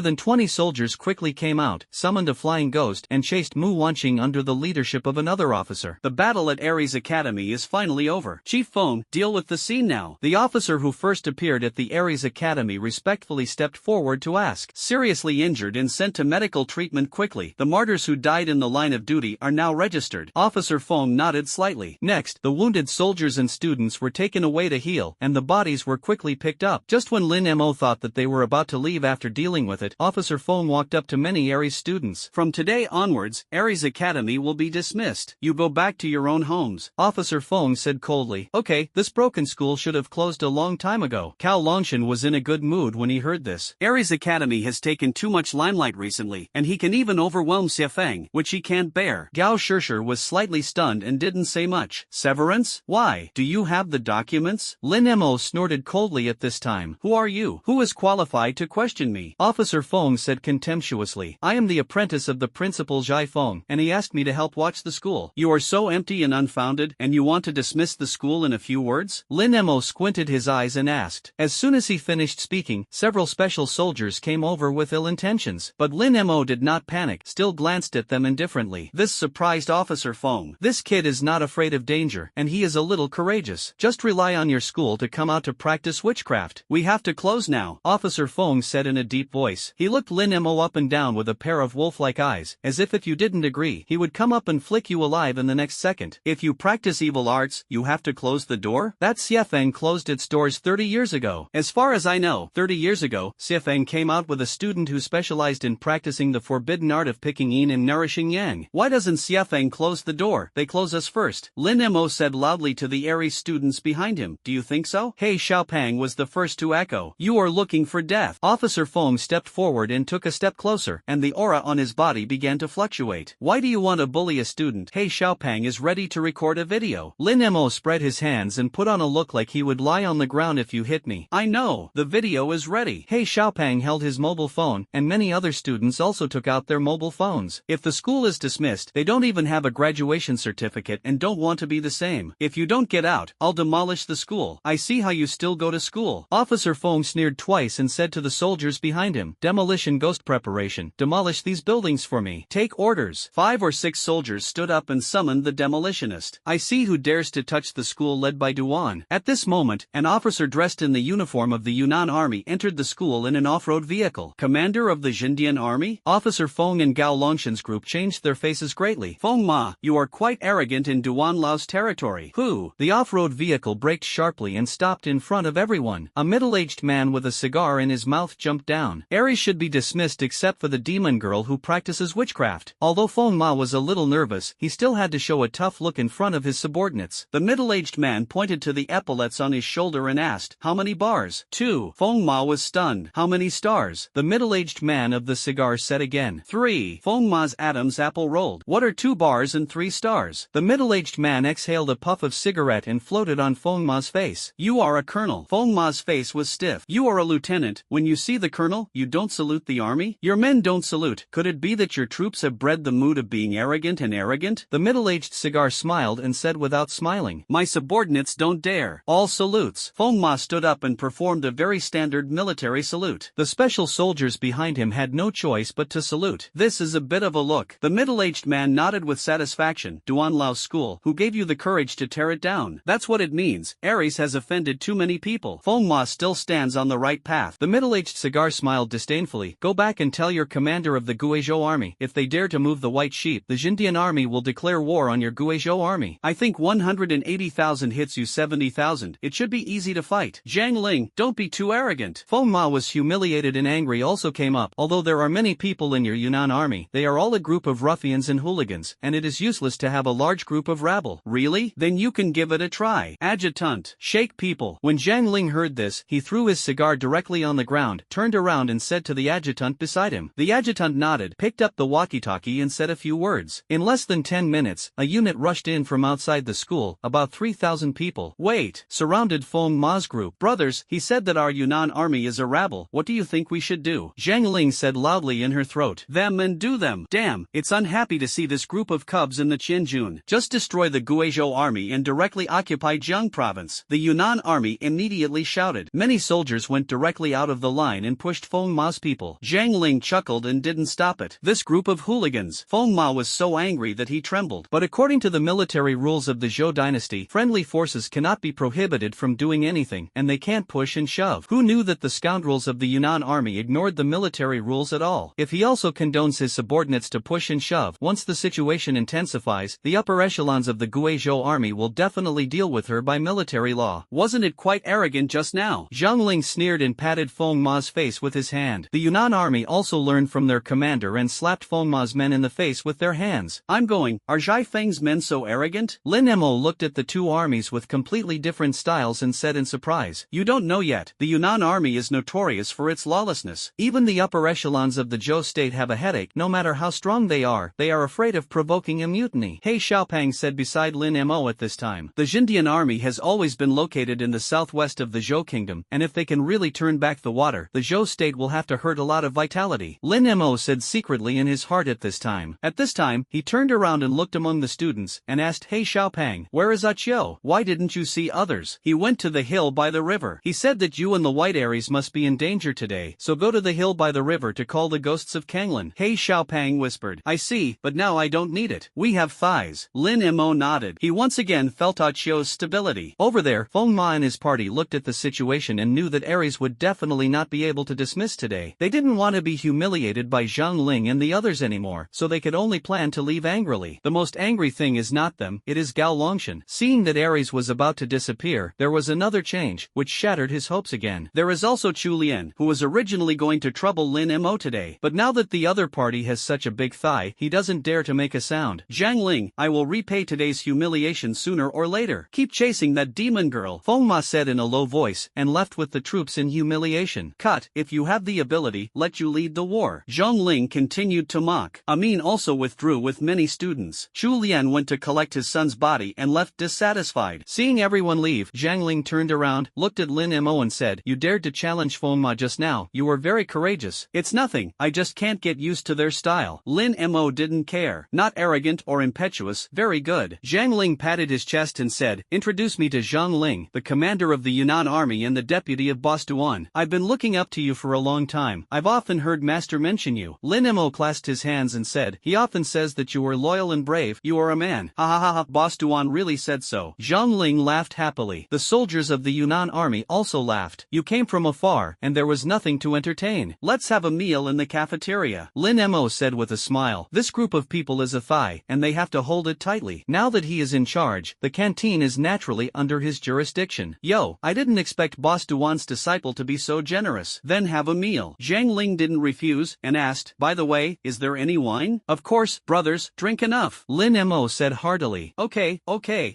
S1: than 20 soldiers quickly came out, summoned a flying ghost, and chased Mu Wanqing under the leadership of another officer. The battle at Ares Academy is finally over. Chief Feng, deal with the scene now. The officer who first appeared at the Ares Academy respectfully stepped forward to ask. Seriously injured and sent to medical treatment quickly. The martyrs who died in the line of duty are now registered. Officer Feng nodded slightly. Next, the wounded soldiers and students were taken away to heal, and the bodies were quickly picked up. Just when Lin Mo thought that they were about to leave after dealing with it, Officer Feng walked up to many Ares students. From today onwards, Ares Academy will be dismissed. You go back to your own homes. Officer Feng said coldly. Okay, this broken school should have closed a long time ago. Cao Longshan was in a good mood when he heard this. Ares Academy has taken too much limelight recently, and he can even overwhelm Xiafeng, which he can't bear. Gao Shishir was slightly stunned and didn't say much. Severance? Why? Do you have the documents? Lin Mo snorted coldly at this time. Who are you? Who is qualified to question me? Officer Feng said contemptuously. I am the apprentice of the principal Zhai Feng, and he asked me to help watch the school. You are so empty and unfounded, and you want to dismiss the school in a few words? Lin Mo squinted his eyes and asked. As soon as he finished speaking, several special soldiers came over with ill intentions, but Lin Mo did not panic, still glanced at them indifferently. This surprised Officer Feng. This kid is not afraid of danger, and he is a little courageous. Just rely on your school to come out to practice witchcraft. We have to close now, Officer Feng said in a deep voice. He looked Lin Mo up and down with a pair of wolf-like eyes, as if you didn't agree, he would come up and flick you alive in the next second. If you practice evil arts, you have to close the door? That Xiafeng closed its doors 30 years ago. As far as I know, 30 years ago, Xiafeng came out with a student who specialized in practicing the forbidden art of picking yin and nourishing yang. Why doesn't Xiafeng close the door? They close us first. Lin Mo said loudly to the Aries students behind him. Do you think so? Hey, Xiaopang was the first to echo. You are looking for death. Officer Feng stepped forward and took a step closer, and the aura on his body began to fluctuate. Why do you want to bully a student? Hey, Xiaopang is ready to record a video. Lin Mo spread his hands and put on a look like he would lie on the ground if you hit me. I know, the video is ready. Hey, Xiaopang held his mobile phone, and many other students also took out their mobile phones. If the school is dismissed, they don't even have a graduation certificate and don't want to be the same. If you don't get out, I'll demolish the school. I see how you still go to school. Officer Feng sneered twice and said to the soldiers behind him, demolition ghost preparation. Demolish these buildings for me. Take orders. 5 or 6 soldiers stood up and summoned the demolitionist. I see who dares to touch the school led by Duan. At this moment, an officer dressed in the uniform of the Yunnan army entered the school in an off-road vehicle. Commander of the Xindian army? Officer Feng and Gao Longshan's group changed their faces greatly. Feng Ma, you are quite arrogant in Duan Lao's territory. Who? The off-road vehicle braked sharply and stopped in front of everyone. A middle-aged man with a cigar in his mouth jumped down. Aries should be dismissed except for the demon girl who practices witchcraft. Although Feng Ma was a little nervous, he still had to show a tough look in front of his subordinates. The middle-aged man pointed to the epaulets on his shoulder and asked, how many bars? 2. Feng Ma was stunned. How many stars? The middle-aged man of the cigar said again. 3. Feng Ma's Adam's apple rolled. What are 2 bars and 3 stars? The middle-aged man exhaled a puff of cigarette and floated on Feng Ma's face. You are a colonel. Feng Ma's face was stiff. You are a lieutenant. When you see the colonel, you don't salute the army? Your men don't salute. Could it be that your troops have bred the mood of being arrogant and arrogant? The middle-aged cigar smiled and said without smiling. My subordinates don't dare. All salutes. Feng Ma stood up and performed a very standard military salute. The special soldiers behind him had no choice but to salute. This is a bit of a look. The middle-aged man nodded with satisfaction. Duan Lao's school, who gave you the courage to tear it down? That's what it means. Aries has offended too many people. Feng Ma still stands on the right path. The middle-aged cigar smiled disdainfully. Go back and tell your commander of the Guizhou army, if they dare to move the white sheep, the Xindian army will declare war on your Guizhou army. I think 180,000 hits you 70,000. It should be easy to fight. Zhang Ling, don't be too arrogant. Feng Ma was humiliated and angry also came up. Although there are many people in your Yunnan army, they are all a group of ruffians and hooligans, and it is useless to have a large group of rabble. Really? Then you can give it a try. Adjutant, shake people. When Zhang Ling heard this, he threw his cigar directly on the ground, turned around and said to the adjutant beside him. The adjutant nodded, picked up the walkie-talkie and said a few words. In less than 10 minutes, a unit rushed in from outside the school, about 3,000 people. Wait, surrounded Feng Ma's group. Brothers, he said that our Yunnan army is a rabble. What do you think we should do? Zhang Ling said loudly in her throat. Them and do them. Damn, it's unhappy to see this group of cubs in the Qianjun. Just destroy the Guizhou army and directly occupy Jiang province. The Yunnan army immediately shouted. Many soldiers went directly out of the line and pushed Feng Ma's people. Zhang Ling chuckled and didn't stop it. This group of hooligans. Feng Ma was so angry that he trembled. But according to the military rules of the Zhou dynasty, friendly forces cannot be prohibited from doing anything, and they can't push and shove. Who knew that the scoundrels of the Yunnan army ignored the military rules at all? If he also condones his subordinates to push and shove, once the situation intensifies, the upper echelons of the Guizhou army will definitely deal with her by military law. Wasn't it quite arrogant just now? Zhang Ling sneered and patted Feng Ma's face with his hand. The Yunnan army also learned from their commander and slapped Feng Ma's men in the face with their hands. I'm going. Are Zhai Feng's men so arrogant? Lin Mo looked at the two armies with completely different styles and said in surprise. You don't know yet. The Yunnan army is notorious for its lawlessness. Even the upper echelons of the Zhou state have a headache. No matter how strong they are afraid of provoking a mutiny. He Xiaopang said beside Lin Mo at this time. The Xindian army has always been located in the southwest of the Zhou kingdom, and if they can really turn back the water, the Zhou state will have to hurt a lot of vitality. Lin Mo said secretly in his heart at this time. At this time, he turned around and looked among the students, and asked He Xiaopang, "Where is Achio? Why didn't you see others?" "He went to the hill by the river. He said that you and the White Aries must be in danger today, so go to the hill by the river to call the ghosts of Kanglan." He Xiaopang whispered, "I see, but now I don't need it. We have thighs." Lin Mo nodded. He once again felt Achio's stability. Over there, Feng Ma and his party looked at the situation and knew that Aries would definitely not be able to dismiss today. They didn't want to be humiliated by Zhang Ling and the others anymore, so they could only plan to leave angrily. The most angry thing is not them, it is Gao Longshan. Seeing that Aries was about to disappear, there was another change, which shattered his hopes again. There is also Chu Lian, who was originally going to trouble Lin Mo today, but now that the other party has such a big thigh, he doesn't dare to make a sound. "Zhang Ling, I will repay today's humiliation sooner or later. Keep chasing that demon girl," Feng Ma said in a low voice, and left with the troops in humiliation. Cut. "If you have the ability, let you lead the war." Zhang Ling continued to mock. Amin also withdrew with many students. Chu Lian went to collect his son's body and left dissatisfied. Seeing everyone leave, Zhang Ling turned around, looked at Lin Mo and said, "You dared to challenge Feng Ma just now. You were very courageous." "It's nothing, I just can't get used to their style." Lin Mo didn't care. "Not arrogant or impetuous, very good." Zhang Ling patted his chest and said, "Introduce me to Zhang Ling, the commander of the Yunnan army and the deputy of Boss Duan. I've been looking up to you for a long time. I've often heard Master mention you." Lin Mo clasped his hands and said, "He often says that you are loyal and brave. You are a man." "Ha ha ha ha, Boss Duan really said so." Zhang Ling laughed happily. The soldiers of the Yunnan army also laughed. "You came from afar, and there was nothing to entertain. Let's have a meal in the cafeteria." Lin Mo said with a smile, "This group of people is a thigh, and they have to hold it tightly. Now that he is in charge, the canteen is naturally under his jurisdiction. Yo, I didn't expect Boss Duan's disciple to be so generous." "Then have a meal." Zhang Ling didn't refuse, and asked, "By the way, is there any wine?" "Of course, brothers, drink enough," Lin Mo said heartily. Okay.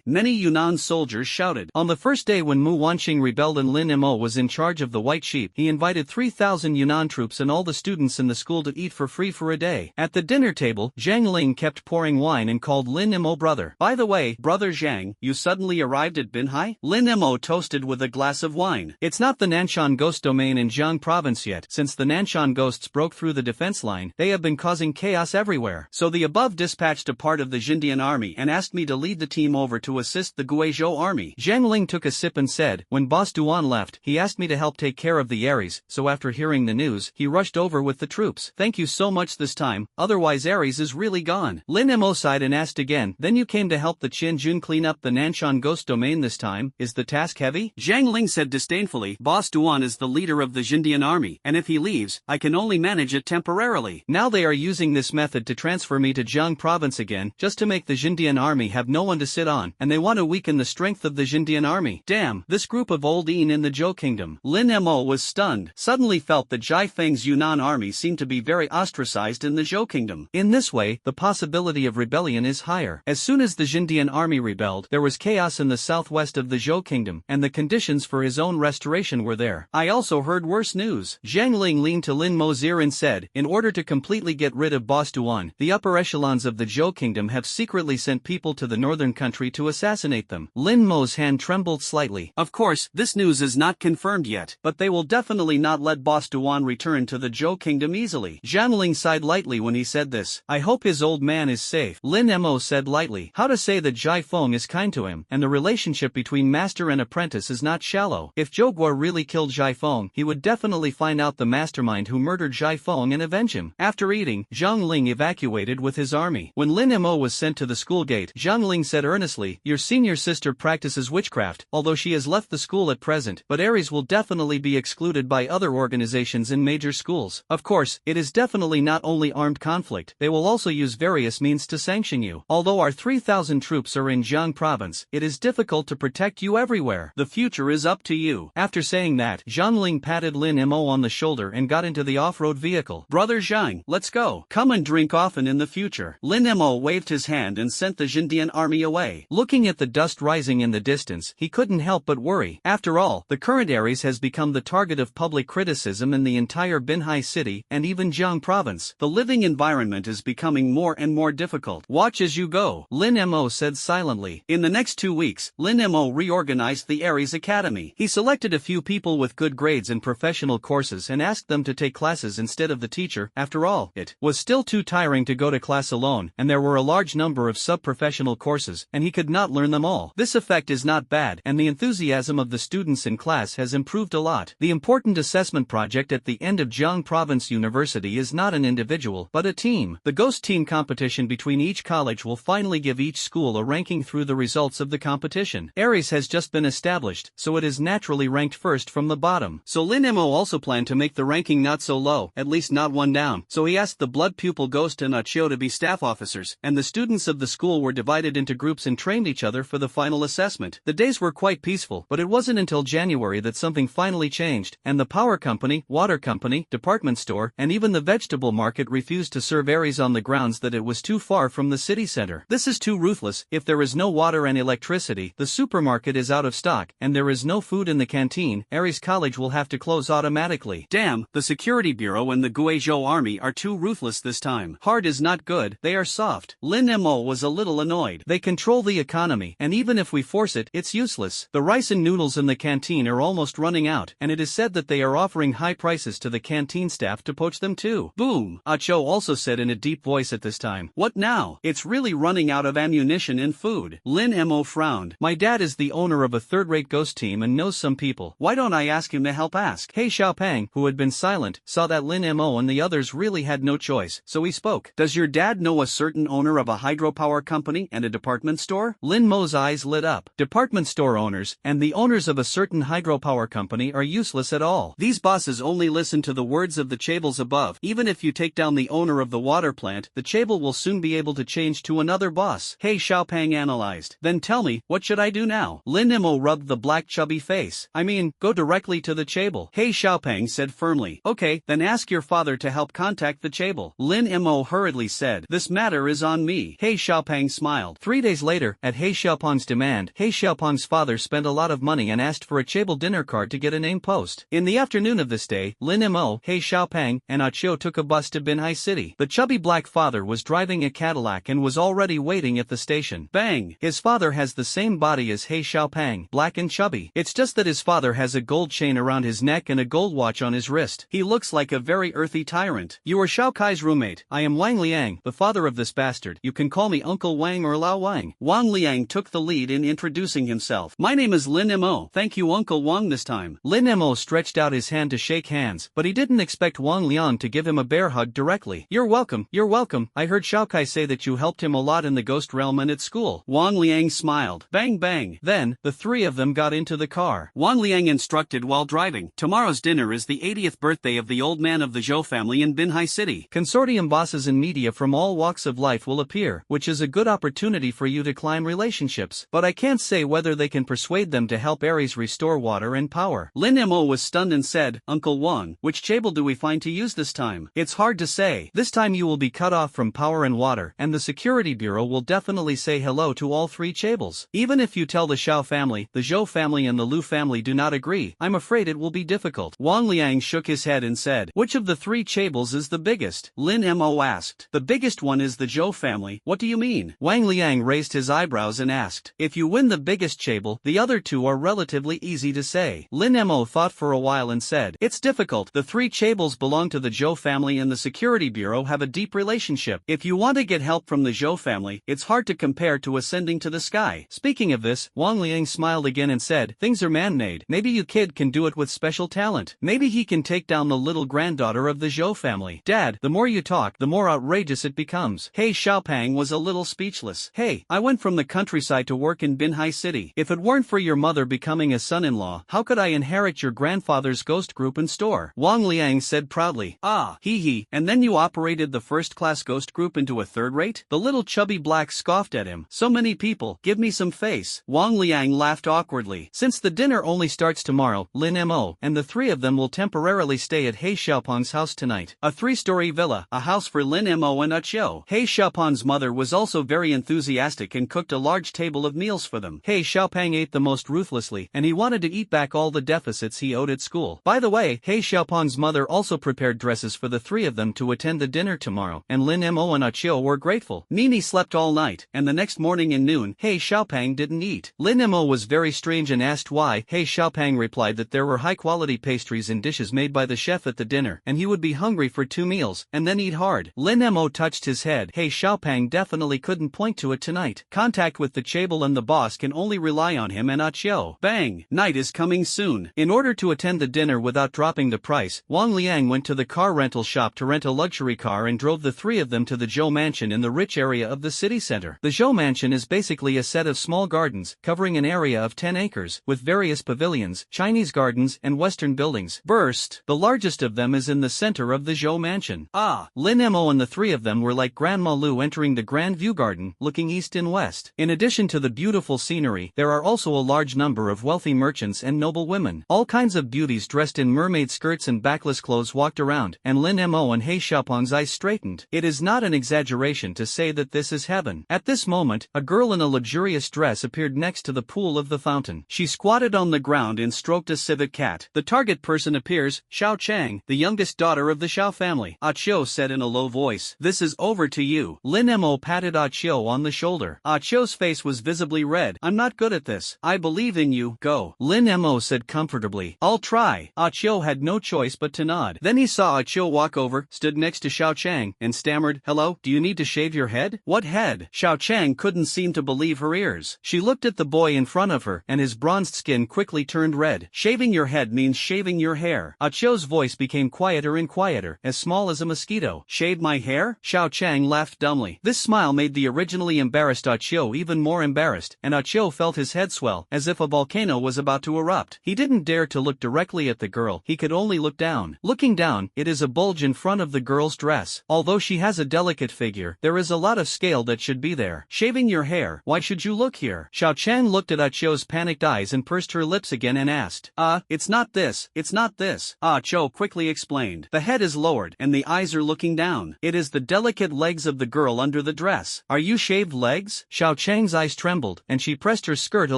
S1: Many Yunnan soldiers shouted. On the first day when Mu Wanqing rebelled and Lin Mo was in charge of the White Sheep, he invited 3,000 Yunnan troops and all the students in the school to eat for free for a day. At the dinner table, Zhang Ling kept pouring wine and called Lin Mo brother. "By the way, brother Zhang, you suddenly arrived at Binhai?" Lin Mo toasted with a glass of wine. "It's not the Nanshan ghost domain in Jiang province yet. Since the Nanshan ghosts broke through the defense line, they have been causing chaos everywhere. So the above dispatched a part of the Xindian army and asked me to lead the team over to assist the Guizhou army." Zhang Ling took a sip and said, "When Boss Duan left, he asked me to help take care of the Aries, so after hearing the news, he rushed over with the troops. Thank you so much this time, otherwise Aries is really gone." Lin Mo sighed and asked again, "Then you came to help the Qin Jun clean up the Nanshan ghost domain this time, is the task heavy?" Zhang Ling said disdainfully, "Boss Duan is the leader of the Xindian army, and if he leaves, I can only manage it temporarily. Now they are using this method to transfer me to Jiang province again, just to make the Xindian army have no one to sit on, and they want to weaken the strength of the Xindian army. Damn, this group of old Yin in the Zhou kingdom." Lin Mo was stunned, suddenly felt that Zhai Feng's Yunnan army seemed to be very ostracized in the Zhou kingdom. In this way, the possibility of rebellion is higher. As soon as the Xindian army rebelled, there was chaos in the southwest of the Zhou kingdom, and the conditions for his own restoration were there. "I also heard worse news." Zhang Ling leaned to Lin Mo's ear and said, "In order to completely get rid of Boss Duan, the upper echelons of the Zhou kingdom have secretly sent people to the northern country to assassinate them." Lin Mo's hand trembled slightly. "Of course, this news is not confirmed yet, but they will definitely not let Boss Duan return to the Zhou kingdom easily." Zhang Ling sighed lightly when he said this. "I hope his old man is safe." Lin Mo said lightly, "How to say that Zhai Feng is kind to him, and the relationship between master and apprentice is not shallow. If Zhou Guo really killed Zhai Feng, he would definitely find out the mastermind who murdered Zhai Feng and avenge him." After eating, Zhang Ling evacuated with his army. When Lin Mo was sent to the school gate, Zhang Ling said earnestly, "Your senior sister practices witchcraft, although she has left the school at present, but Aries will definitely be excluded by other organizations in major schools. Of course, it is definitely not only armed conflict, they will also use various means to sanction you. Although our 3,000 troops are in Jiang province, it is difficult to protect you everywhere. The future is up to you." After saying that, Zhang Ling patted Lin Mo on the shoulder and got into the off-road vehicle. "Brother Zhang, let's go. Come and drink often in the future." Lin Mo waved his hand and sent the Xindian army away. Looking at the dust rising in the distance, he couldn't help but worry. After all, the current Aries has become the target of public criticism in the entire Binhai city and even Jiang province. The living environment is becoming more and more difficult. Watch as you go, Lin Mo said silently. In the next 2 weeks, Lin Mo reorganized the Aries Academy. He selected a few people with good grades in professional courses and asked them to take classes instead of the teacher. After all, it was still too tiring to go to class alone, and there were a large number of sub-professional courses, and he could not learn them all. This effect is not bad, and the enthusiasm of the students in class has improved a lot. The important assessment project at the end of Jiang Province University is not an individual, but a team. The ghost team competition between each college will finally give each school a ranking through the results of the competition. Aries has just been established, so it is naturally ranked first from the bottom. So Lin Mo also planned to make the ranking not so low, at least not one down. So he asked the blood pupil Ghost and Achio to be staff officers, and the students of the school were divided into groups and trained each other for the final assessment. The days were quite peaceful, but it wasn't until January that something finally changed, and the power company, water company, department store, and even the vegetable market refused to serve Aries on the grounds that it was too far from the city center. This is too ruthless. If there is no water and electricity, the supermarket is out of stock, and there is no food in the canteen, Aries College will have to close automatically. Damn, the security bureau and the Guizhou army are too ruthless this time. Hard is not good, they are soft. Lin Mo was a little annoyed. They control the economy, and even if we force it, it's useless. The rice and noodles in the canteen are almost running out, and it is said that they are offering high prices to the canteen staff to poach them too. Boom, Achou also said in a deep voice at this time. What now? It's really running out of ammunition and food. Lin Mo frowned. My dad is the owner of a third-rate ghost team and knows some people. Why don't I ask him to help ask? He Xiaopeng, who had been silent, saw that Lin Mo and the others really had no choice, so he spoke. Does your dad know a certain owner of a hydropower company and a department store? Lin Mo's eyes lit up. Department store owners and the owners of a certain hydropower company are useless at all. These bosses only listen to the words of the chables above. Even if you take down the owner of the water plant, the chable will soon be able to change to another boss. He Xiaopeng analyzed. Then tell me, what should I do now? Lin Mo rubbed the black chubby face. I mean, go directly to the chable. He Xiaopeng said firmly. Okay, then ask your father to help contact the chable. Lin Mo hurriedly said. This matter is on me. He Xiaopeng smiled. 3 days later, at He Xiaopeng's demand, He Xiaopeng's father spent a lot of money and asked for a chable dinner card to get a name post. In the afternoon of this day, Lin Mo, He Xiaopeng, and Achio took a bus to Binhai City. The chubby black father was driving a Cadillac and was already waiting at the station. Bang! His father has the same body as He Xiaopeng, black and chubby. It's just that his father has a gold chain around his neck and a gold watch on his wrist. He looks like a very earthy tyrant. You are Xiao Kai's roommate. I am Wang Liang, the father of this bastard. You can call me Uncle Wang or Lao Wang. Wang Liang took the lead in introducing himself. My name is Lin Mo. Thank you Uncle Wang this time. Lin Mo stretched out his hand to shake hands, but he didn't expect Wang Liang to give him a bear hug directly. You're welcome, you're welcome. I heard Xiao Kai say that you helped him a lot in the ghost realm and at school. Wang Liang smiled. Bang bang. Then, the three of them got into the car. Wang Liang instructed while driving. Tomorrow's dinner is the 80th birthday of the old man of the Zhou family in Binhai City. Consortium bosses and media from all walks of life will appear, which is a good opportunity for you to climb relationships. But I can't say whether they can persuade them to help Aries restore water and power. Lin Mo was stunned and said, Uncle Wang, which chable do we find to use this time? It's hard to say. This time you will be cut off from power and water, and the security bureau will definitely say hello to all three chables. Even if you tell the Xiao family, the Zhou family and the Lu family do not agree, I'm afraid it will be difficult. Wang Liang shook his head and said, which of the three chables is the biggest? Lin Mo asked. The biggest one is the Zhou family. What do you mean? Wang Liang raised his eyebrows and asked. If you win the biggest chable, the other two are relatively easy to say. Lin Mo thought for a while and said, it's difficult. The three chables belong to the Zhou family and the security bureau have a deep relationship. If you want to get help from the Zhou family, it's hard to compare to ascending to the sky. Speaking of this, Wang Liang smiled again and said, things are man-made. Maybe you kid can do it with special talent. Maybe he can take down the little granddaughter of the Zhou family. Dad, the more you talk, the more outrageous it becomes. He Xiaopeng was a little speechless. Hey, I went from the countryside to work in Binhai City. If it weren't for your mother becoming a son-in-law, how could I inherit your grandfather's ghost group and store? Wang Liang said proudly. Ah, hee, and then you operated the first-class ghost group into a third-rate? The little chubby black scoffed at him. So many people, give me some face. Wang Liang laughed awkwardly. Since the dinner only starts tomorrow, Lin Mo and the three of them will temporarily stay at He Xiaopeng's house tonight. A three-story villa, a house for Lin Mo and Achio. He Xiaopeng's mother was also very enthusiastic and cooked a large table of meals for them. He Xiaopeng ate the most ruthlessly, and he wanted to eat back all the deficits deficits he owed at school. By the way, He Xiaopeng's mother also prepared dresses for the three of them to attend the dinner tomorrow, and Lin Mo and Achio were grateful. Nini slept all night, and the next morning in noon, He Xiaopeng didn't eat. Lin Mo was very strange and asked why. He Xiaopeng replied that there were high-quality pastries and dishes made by the chef at the dinner, and he would be hungry for 2 meals, and then eat hard. Lin Mo touched his head. He Xiaopeng definitely couldn't point to it tonight. Contact with the chaebol and the boss can only rely on him and Achio. Bang! Night is coming soon. In order to attend the dinner without dropping the price, Wang Liang went to the car rental shop to rent a luxury car and drove the three of them to the Zhou Mansion in the rich area of the city center. The Zhou Mansion is basically a set of small gardens, covering an area of 10 acres, with various pavilions, Chinese gardens and Western buildings. The largest of them is in the center of the Zhou Mansion. Lin Mo and the three of them were like Grandma Lu entering the Grand View Garden, looking east and west. In addition to the beautiful scenery, there are also a large number of wealthy merchants and noble women. All kinds of beauties dressed in mermaid skirts and backless clothes walked around, and Lin Mo and He Xiaopeng's eyes straightened. It is not an exaggeration to say that this is heaven. At this moment, a girl in a luxurious dress appeared next to the pool of the fountain. She squatted on the ground and stroked a civet cat. The target person appears, Xiao Chang, the youngest daughter of the Xiao family. Achio said in a low voice, "This is over to you." Lin Mo patted Achio on the shoulder. Achio's face was visibly red. "I'm not good at this. I believe in you. Go." Lin Mo said comfortably. "I'll try." Achio had no choice but to nod. Then he saw Achio walk over, stood next to Xiao Chang, and stammered, "Hello, do you need to shave your head?" "What head?" Xiao Chang couldn't seem to believe her ears. She looked at the boy in front of her, and his bronzed skin quickly turned red. "Shaving your head means shaving your hair." Achio's voice became quieter and quieter, as small as a mosquito. "Shave my hair?" Xiao Chang laughed dumbly. This smile made the originally embarrassed Achio even more embarrassed, and Achio felt his head swell, as if a volcano was about to erupt. He didn't dare to look directly at the girl, he could only look down. Looking down, it is a bulge in front of the girl's dress. Although she has a delicate figure, there is a lot of scale that should be there. "Shaving your hair, why should you look here?" Xiao Chang looked at Achio's panicked eyes and pursed her lips again and asked, it's not this, it's not this." Achio quickly explained. "The head is lowered, and the eyes are looking down. It is the delicate legs of the girl under the dress." "Are you shaved legs?" Xiao Chang's eyes trembled, and she pressed her skirt a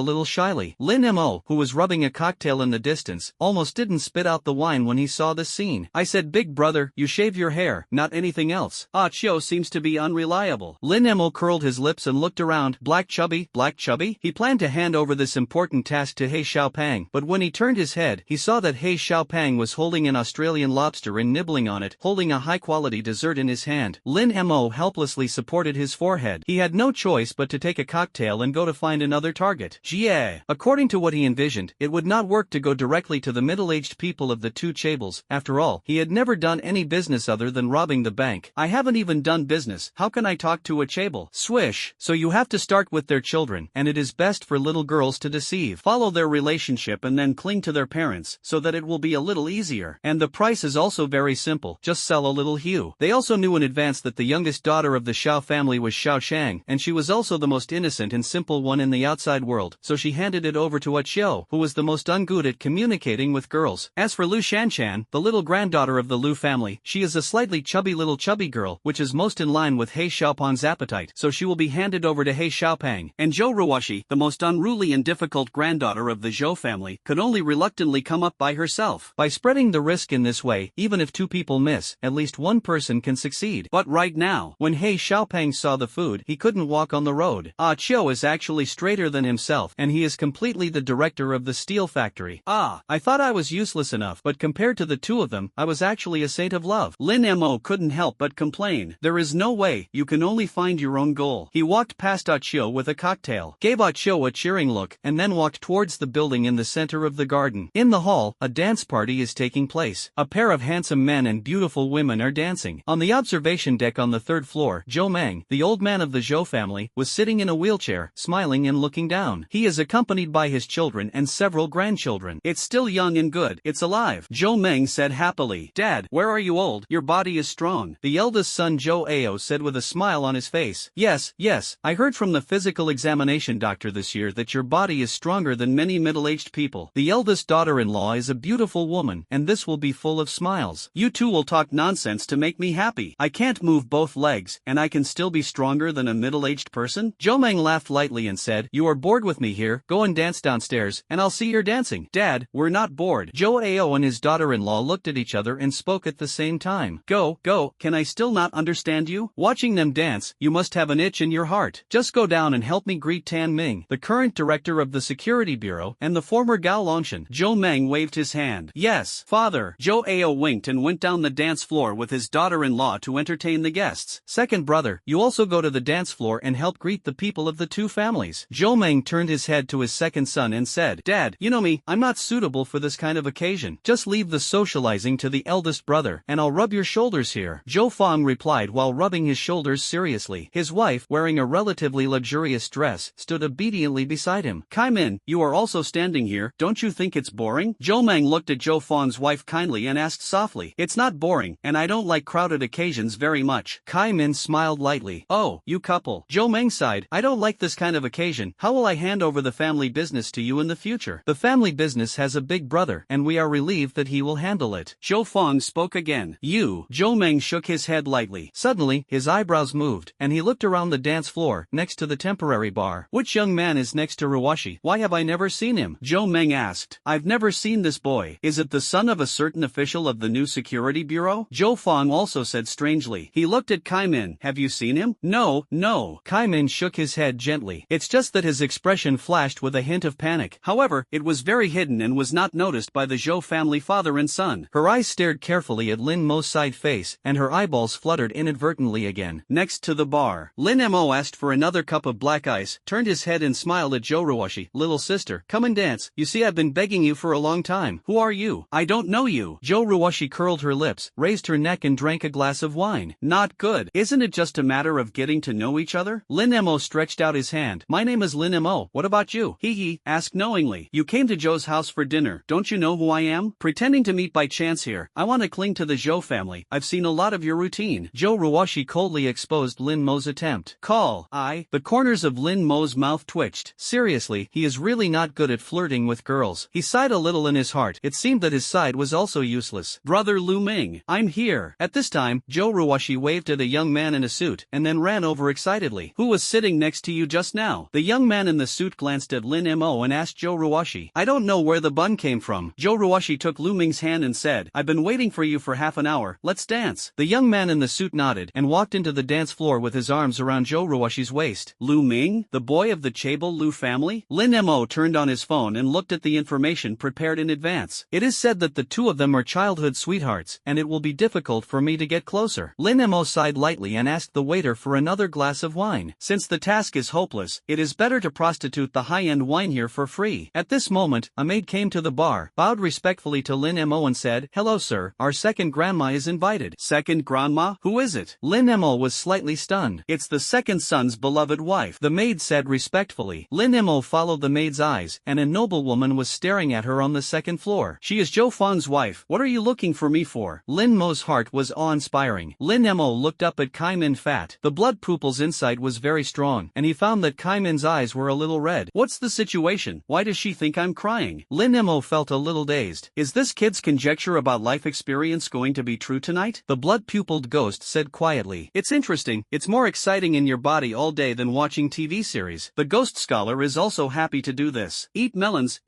S1: little shyly. Lin Mo, who was rubbing a cocktail in the distance, almost didn't spit out the wine when he saw this scene. "I said, big brother, you shave your hair, not anything else." Achio seems to be unreliable. Lin Mo curled his lips and looked around. Black chubby? He planned to hand over this important task to He Xiaopeng, but when he turned his head, he saw that He Xiaopeng was holding an Australian lobster and nibbling on it, holding a high-quality dessert in his hand. Lin Mo helplessly supported his forehead. He had no choice but to take a cocktail and go to find another target. According to what he envisioned, it would not work to go directly to the middle-aged people of the two chaebols. After all, he had never done any business other than robbing the bank. "I haven't even done business, how can I talk to a chaebol?" Swish. "So you have to start with their children, and it is best for little girls to deceive. Follow their relationship and then cling to their parents, so that it will be a little easier. And the price is also very simple, just sell a little hue." They also knew in advance that the youngest daughter of the Xiao family was Xiao Chang, and she was also the most innocent and simple one in the outside world, so she handed it over to Achio, who was the most ungood at communicating with girls. As for Lu Shanshan, the little granddaughter of the Lu family, she is a slightly chubby girl, which is most in line with He Xiaopeng's appetite, so she will be handed over to He Xiaopeng. And Zhou Ruoshi, the most unruly and difficult granddaughter of the Zhou family, could only reluctantly come up by herself. By spreading the risk in this way, even if two people miss, at least one person can succeed. But right now, when He Xiaopeng saw the food, he couldn't walk on the road. Achio is actually straighter than himself, and he is completely the director of the steel factory. I thought I was useless enough, but compared to the two of them, I was actually a saint of love. Lin Mo couldn't help but complain. "There is no way, you can only find your own goal." He walked past Achio with a cocktail, gave Achio a cheering look, and then walked towards the building in the center of the garden. In the hall, a dance party is taking place. A pair of handsome men and beautiful women are dancing. On the observation deck on the third floor, Zhou Meng, the old man of the Zhou family, was sitting in a wheelchair, smiling and looking down. He is accompanied by his children and several grandchildren. "It's still young and good, it's alive," Zhou Meng said happily. "Dad, where are you old? Your body is strong," the eldest son Zhou Ao said with a smile on his face. Yes, I heard from the physical examination doctor this year that your body is stronger than many middle-aged people. The eldest daughter-in-law is a beautiful woman, and this will be full of smiles. You two will talk nonsense to make me happy. I can't move both legs, and I can still be stronger than a middle-aged person?" Zhou Meng laughed lightly and said, "You are bored with me here, go and dance downstairs, and I'll see your dancing." "Dad, Dad, we're not bored. Joe Ao and his daughter-in-law looked at each other and spoke at the same time. Go, can I still not understand you? Watching them dance, you must have an itch in your heart. Just go down and help me greet Tan Ming, the current director of the Security Bureau, and the former Gao Longshan. Joe Meng waved his hand. Yes, father. Joe Ao winked and went down the dance floor with his daughter-in-law to entertain the guests. Second brother, you also go to the dance floor and help greet the people of the two families. Joe Meng turned his head to his second son and said, Dad, you know me, I'm not suitable for this kind of occasion. Just leave the socializing to the eldest brother, and I'll rub your shoulders here. Zhou Fang replied while rubbing his shoulders seriously. His wife, wearing a relatively luxurious dress, stood obediently beside him. Kai Min, you are also standing here, don't you think it's boring? Zhou Meng looked at Zhou Fang's wife kindly and asked softly. It's not boring, and I don't like crowded occasions very much. Kai Min smiled lightly. Oh, you couple. Zhou Meng sighed. I don't like this kind of occasion. How will I hand over the family business to you in the future? The family business has a big brother, and we are relieved that he will handle it. Zhou Fang spoke again. You. Zhou Meng shook his head lightly. Suddenly, his eyebrows moved, and he looked around the dance floor, next to the temporary bar. Which young man is next to Ruwashi? Why have I never seen him? Zhou Meng asked. I've never seen this boy. Is it the son of a certain official of the new Security Bureau? Zhou Fang also said strangely. He looked at Kai Min. Have you seen him? No. Kai Min shook his head gently. It's just that his expression flashed with a hint of panic. However, it was very hidden and was not noticed by the Zhou family father and son. Her eyes stared carefully at Lin Mo's side face, and her eyeballs fluttered inadvertently again. Next to the bar, Lin Mo asked for another cup of black ice, turned his head and smiled at Zhou Ruwashi. Little sister, come and dance. You see, I've been begging you for a long time. Who are you? I don't know you. Zhou Ruwashi curled her lips, raised her neck and drank a glass of wine. Not good. Isn't it just a matter of getting to know each other? Lin Mo stretched out his hand. My name is Lin Mo. What about you? He asked knowingly. You came to Zhou's house for dinner. Don't you know who I am? Pretending to meet by chance here. I want to cling to the Zhou family. I've seen a lot of your routine. Zhou Ruwashi coldly exposed Lin Mo's attempt. The corners of Lin Mo's mouth twitched. Seriously, he is really not good at flirting with girls. He sighed a little in his heart. It seemed that his side was also useless. Brother Lu Ming, I'm here. At this time, Zhou Ruwashi waved at a young man in a suit, and then ran over excitedly. Who was sitting next to you just now? The young man in the suit glanced at Lin Mo and asked Zhou Ruwashi. I don't know where the bun came from. Zhou Ruwashi took Lu Ming's hand and said, I've been waiting for you for half an hour. Let's dance. The young man in the suit nodded and walked into the dance floor with his arms around Zhou Ruwashi's waist. Lu Ming, the boy of the Chaebol Lu family? Lin Mo turned on his phone and looked at the information prepared in advance. It is said that the two of them are childhood sweethearts, and it will be difficult for me to get closer. Lin Mo sighed lightly and asked the waiter for another glass of wine. Since the task is hopeless, it is better to prostitute the high-end wine here for free. At this moment, a maid came to the bar, bowed respectfully to Lin Mo and said, Hello sir, our second grandma is invited. Second grandma? Who is it? Lin Mo was slightly stunned. It's the second son's beloved wife, the maid said respectfully. Lin Mo followed the maid's eyes, and a noblewoman was staring at her on the second floor. She is Zhou Fang's wife. What are you looking for me for? Lin Mo's heart was awe-inspiring. Lin Mo looked up at Kai Min Fat. The blood pupil's insight was very strong, and he found that Kai Min's eyes were a little red. What's the situation? Why does she think I'm crying? Lin Mo felt a little dazed. Is this kid's conjecture about life experience going to be true tonight? The blood-pupiled ghost said quietly. It's interesting. It's more exciting in your body all day than watching TV series. The ghost scholar is also happy to do this. Eat melons,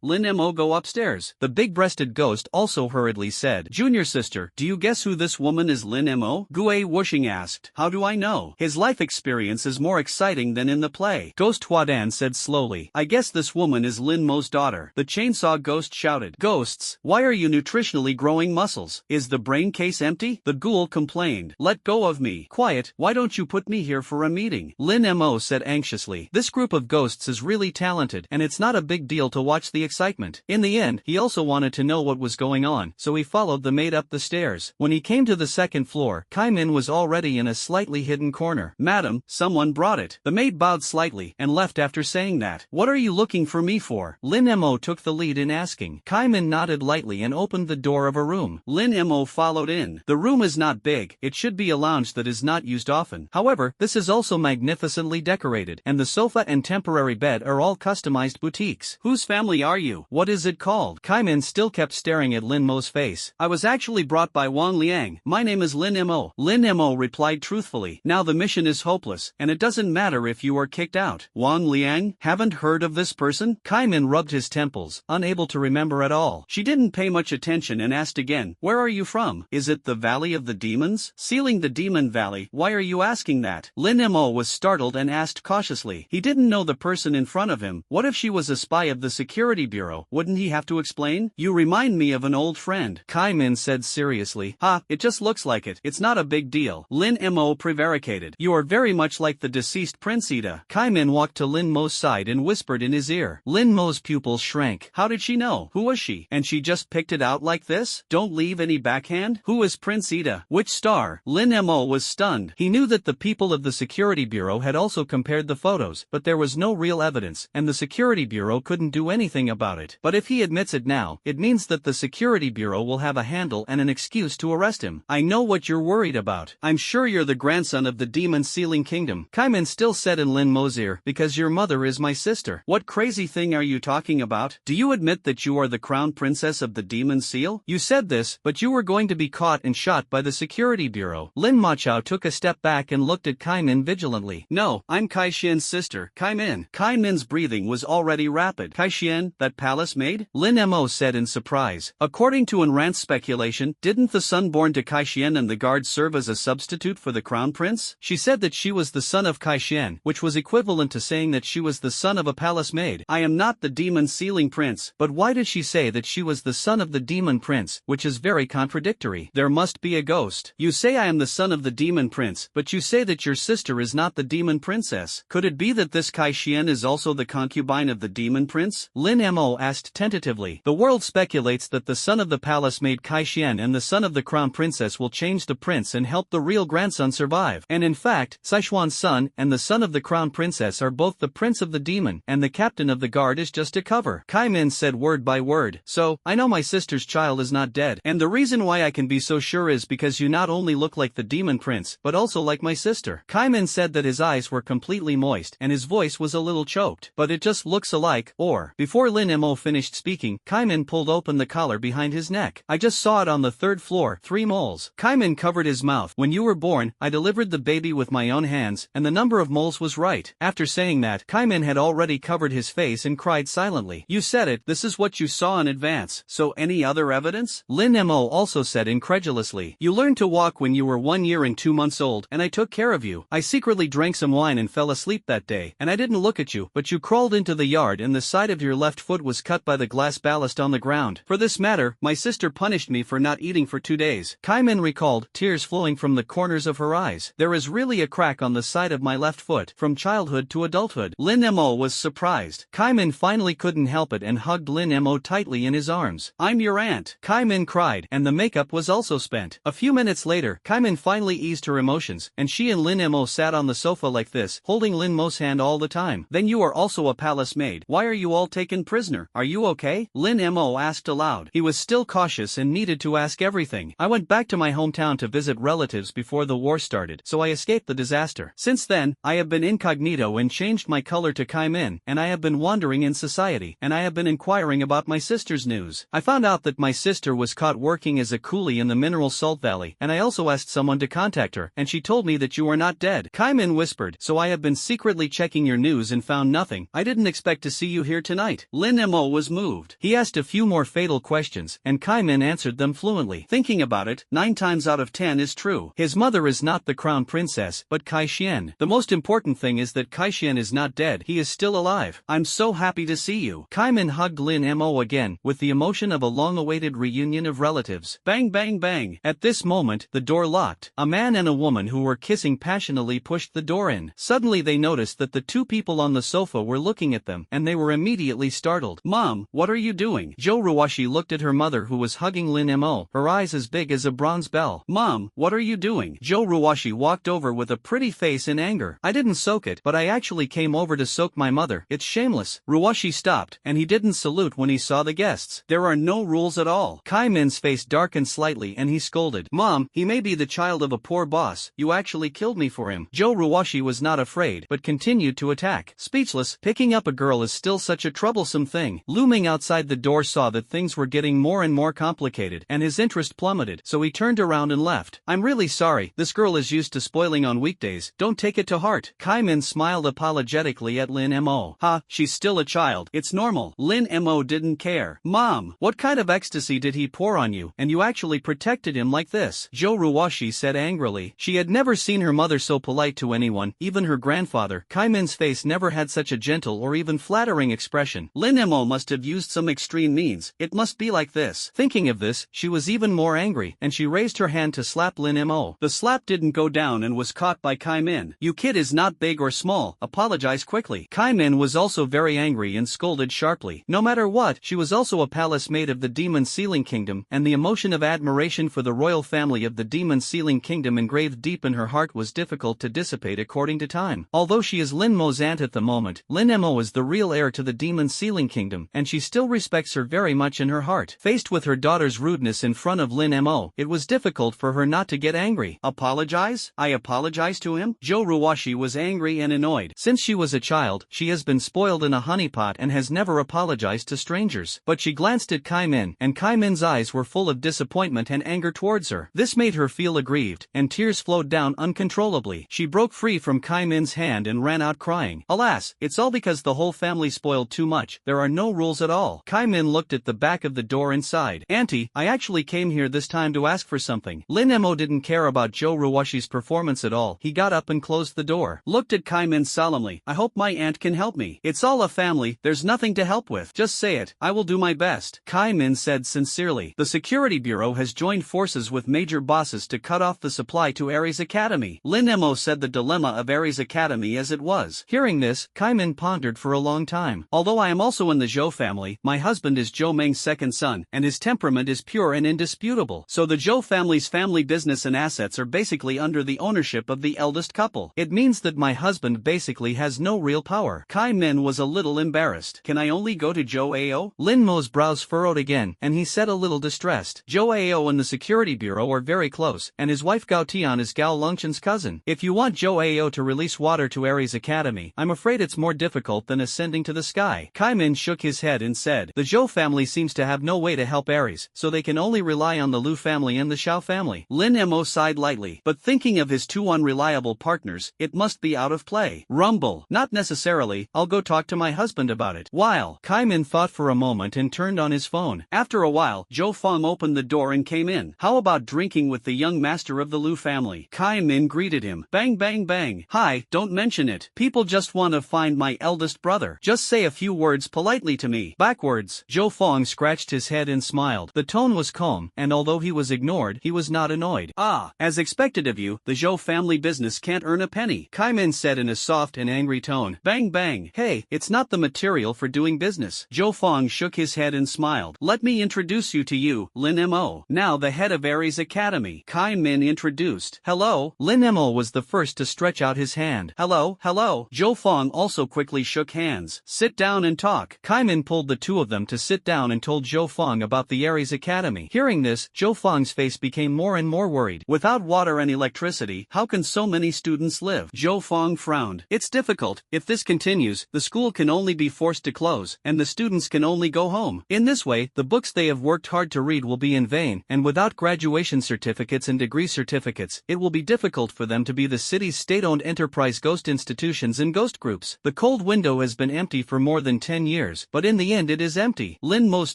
S1: Lin Mo go upstairs. The big-breasted ghost also hurriedly said. Junior sister, do you guess who this woman is? Lin Mo? Gue Wushing asked. How do I know? His life experience is more exciting than in the play. Ghost Huadan said slowly. I guess this woman is Lin Mo's daughter. The chainsaw ghost shouted. Ghosts, why are you nutritionally growing muscles? Is the brain case empty? The ghoul complained. Let go of me. Quiet, why don't you put me here for a meeting? Lin Mo said anxiously. This group of ghosts is really talented, and it's not a big deal to watch the excitement. In the end, he also wanted to know what was going on, so he followed the maid up the stairs. When he came to the second floor, Kai Min was already in a slightly hidden corner. Madam, someone brought it. The maid bowed slightly and left after saying that. What are you looking for me for? Lin Mo took the lead in asking. Kai Min nodded lightly and opened the door of a room. Lin Mo followed in. The room is not big. It should be a lounge that is not used often. However, this is also magnificently decorated, and the sofa and temporary bed are all customized boutiques. Whose family are you? What is it called? Kai Min still kept staring at Lin Mo's face. I was actually brought by Wang Liang. My name is Lin Mo. Lin Mo replied truthfully. Now the mission is hopeless, and it doesn't matter if you are kicked out. Wang Liang? Haven't heard of this person? Kai Min rubbed his temples pupils, unable to remember at all. She didn't pay much attention and asked again, "Where are you from? Is it the Valley of the Demons? Sealing the Demon Valley, why are you asking that?" Lin Mo was startled and asked cautiously. He didn't know the person in front of him. What if she was a spy of the security bureau? Wouldn't he have to explain? "You remind me of an old friend," Kai Min said seriously. "Ha, it just looks like it. It's not a big deal." Lin Mo prevaricated. "You are very much like the deceased Prince Ida." Kai Min walked to Lin Mo's side and whispered in his ear. Lin Mo's pupils shrank. How did she know? Who was she? And she just picked it out like this? Don't leave any backhand? Who is Prince Ida? Which star? Lin Mo was stunned. He knew that the people of the security bureau had also compared the photos, but there was no real evidence, and the security bureau couldn't do anything about it. But if he admits it now, it means that the security bureau will have a handle and an excuse to arrest him. "I know what you're worried about. I'm sure you're the grandson of the demon sealing kingdom," Kaiman still said in Lin Mo's ear, "because your mother is my sister." "What crazy thing are you talking about? Do you admit that you are the crown princess of the demon seal? You said this, but you were going to be caught and shot by the security bureau." Lin Machao took a step back and looked at Kaimin vigilantly. "No, I'm Kai Xian's sister, Kaimin." Kaimin's breathing was already rapid. "Kai Xian, that palace maid?" Lin Mo said in surprise. According to Enrant's speculation, didn't the son born to Kai Xian and the guard serve as a substitute for the crown prince? She said that she was the son of Kai Xian, which was equivalent to saying that she was the son of a palace maid. "I am not the demon sealing prince." But why did she say that she was the son of the demon prince, which is very contradictory? There must be a ghost. You say I am the son of the demon prince, but you say that your sister is not the demon princess. Could it be that this Kai Xian is also the concubine of the demon prince? Lin Mo asked tentatively. The world speculates that the son of the palace maid Kai Xian and the son of the crown princess will change the prince and help the real grandson survive. And in fact, Sichuan's son and the son of the crown princess are both the prince of the demon, and the captain of the guard is just a cover. Kai Min said word by word. "So, I know my sister's child is not dead, and the reason why I can be so sure is because you not only look like the demon prince, but also like my sister." Kai Min said that his eyes were completely moist and his voice was a little choked. "But it just looks alike, or..." Before Lin Mo finished speaking, Kai Min pulled open the collar behind his neck. "I just saw it on the third floor, 3 moles." Kai Min covered his mouth. "When you were born, I delivered the baby with my own hands, and the number of moles was right." After saying that, Kai Min had already covered his face and cried silently. "You said it, this is what you saw in advance. So any other evidence?" Lin Mo also said incredulously. "You learned to walk when you were 1 year and 2 months old, and I took care of you. I secretly drank some wine and fell asleep that day, and I didn't look at you, but you crawled into the yard and the side of your left foot was cut by the glass ballast on the ground. For this matter, my sister punished me for not eating for 2 days." Kai Min recalled, tears flowing from the corners of her eyes. "There is really a crack on the side of my left foot, from childhood to adulthood." Lin Mo was surprised. Kai Min finally couldn't help it and hugged Lin Mo tightly in his arms. "I'm your aunt." Kai Min cried, and the makeup was also spent. A few minutes later, Kai Min finally eased her emotions, and she and Lin Mo sat on the sofa like this, holding Lin Mo's hand all the time. "Then you are also a palace maid. Why are you all taken prisoner? Are you okay?" Lin Mo asked aloud. He was still cautious and needed to ask everything. "I went back to my hometown to visit relatives before the war started, so I escaped the disaster. Since then, I have been incognito and changed my color to Kai Min, and I have been wandering in society, and I have been inquiring about my sister's news. I found out that my sister was caught working as a coolie in the mineral salt valley, and I also asked someone to contact her, and she told me that you are not dead." Kai Min whispered, "So I have been secretly checking your news and found nothing. I didn't expect to see you here tonight." Lin Mo was moved. He asked a few more fatal questions, and Kai Min answered them fluently. Thinking about it, 9 times out of 10 is true. His mother is not the crown princess, but Kai Xian. The most important thing is that Kai Xian is not dead, he is still alive. "I'm so happy to see you." Kai Min hugged Lin Mo again, with the emotion of a long-awaited reunion of relatives. Bang bang bang. At this moment, the door locked. A man and a woman who were kissing passionately pushed the door in. Suddenly they noticed that the 2 people on the sofa were looking at them, and they were immediately startled. "Mom, what are you doing?" Zhou Ruoshi looked at her mother who was hugging Lin Mo, her eyes as big as a bronze bell. "Mom, what are you doing?" Zhou Ruoshi walked over with a pretty face in anger. "I didn't soak it, but I actually came over to soak my mother. It's shameless." Ruoshi stopped, and he didn't salute when he saw the guests. "There are no rules at all." Kai Min's face darkened slightly and he scolded. "Mom, he may be the child of a poor boss, you actually killed me for him." Zhou Ruoshi was not afraid, but continued to attack. Speechless, picking up a girl is still such a troublesome thing. Looming outside the door saw that things were getting more and more complicated, and his interest plummeted, so he turned around and left. "I'm really sorry, this girl is used to spoiling on weekdays, don't take it to heart." Kai Min smiled apologetically at Lin Mo. "Ha, she's still a child, it's normal." small. Lin Mo didn't care. Mom, what kind of ecstasy did he pour on you, and you actually protected him like this? Zhou Ruoshi said angrily. She had never seen her mother so polite to anyone, even her grandfather. Kai Min's face never had such a gentle or even flattering expression. Lin Mo must have used some extreme means. It must be like this. Thinking of this, she was even more angry, and she raised her hand to slap Lin Mo. The slap didn't go down and was caught by Kai Min. You kid is not big or small, apologize quickly. Kai Min was also very angry and scolded sharply. No matter what, she was also a palace maid of the Demon Sealing Kingdom, and the emotion of admiration for the royal family of the Demon Sealing Kingdom engraved deep in her heart was difficult to dissipate according to time. Although she is Lin Mo's aunt at the moment, Lin Mo is the real heir to the Demon Sealing Kingdom, and she still respects her very much in her heart. Faced with her daughter's rudeness in front of Lin Mo, it was difficult for her not to get angry. Apologize? I apologize to him? Zhou Ruoshi was angry and annoyed. Since she was a child, she has been spoiled in a honeypot and has never apologized to strangers. But she glanced at Kai Min, and Kai Min's eyes were full of disappointment and anger towards her. This made her feel aggrieved, and tears flowed down uncontrollably. She broke free from Kai Min's hand and ran out crying. Alas, it's all because the whole family spoiled too much. There are no rules at all. Kai Min looked at the back of the door and sighed. Auntie, I actually came here this time to ask for something. Lin Mo didn't care about Zhou Ruoshi's performance at all. He got up and closed the door. Looked at Kai Min solemnly. I hope my aunt can help me. It's all a family, there's nothing to help with. Just say it, I will do my best. Kai Min said sincerely. The Security Bureau has joined forces with major bosses to cut off the supply to Ares Academy. Lin Mo said the dilemma of Ares Academy as it was. Hearing this, Kai Min pondered for a long time. Although I am also in the Zhou family, my husband is Zhou Meng's second son, and his temperament is pure and indisputable. So the Zhou family's family business and assets are basically under the ownership of the eldest couple. It means that my husband basically has no real power. Kai Min was a little embarrassed. Can I only go to Zhou Ao? Lin Mo's brows furrowed again, and he said a little distressed. Zhou Ao and the Security Bureau are very close, and his wife Gao Tian is Gao Longchen's cousin. If you want Zhou Ao to release water to Ares Academy, I'm afraid it's more difficult than ascending to the sky. Kai Min shook his head and said, the Zhou family seems to have no way to help Ares, so they can only rely on the Lu family and the Xiao family. Lin Mo sighed lightly, but thinking of his two unreliable partners, it must be out of play. Rumble. Not necessarily, I'll go talk to my husband about it. While Kai Min thought for a moment and turned on his phone. After a while, Zhou Feng opened the door and came in. How about drinking with the young master of the Lu family? Kai Min greeted him. Bang bang bang. Hi, don't mention it. People just want to find my eldest brother. Just say a few words politely to me. Backwards. Zhou Feng scratched his head and smiled. The tone was calm, and although he was ignored, he was not annoyed. Ah, as expected of you, the Zhou family business can't earn a penny. Kai Min said in a soft and angry tone. Bang bang. Hey, it's not the material for doing business. Zhou Feng shook his head and smiled. Let me introduce you to you, Lin Mo. Now the head of Ares Academy. Kai Min introduced. Hello. Lin Mo was the first to stretch out his hand. Hello, hello. Zhou Feng also quickly shook hands. Sit down and talk. Kai Min pulled the two of them to sit down and told Zhou Feng about the Ares Academy. Hearing this, Zhou Feng's face became more and more worried. Without water and electricity, how can so many students live? Zhou Feng frowned. It's difficult. If this continues, the school can only be forced to close, and the students can only go home. In this way, the books they have worked hard to read will be in vain, and without graduation certificates and degree certificates, it will be difficult for them to be the city's state-owned enterprise ghost institutions and ghost groups. The cold window has been empty for more than 10 years, but in the end it is empty. Lin Mo's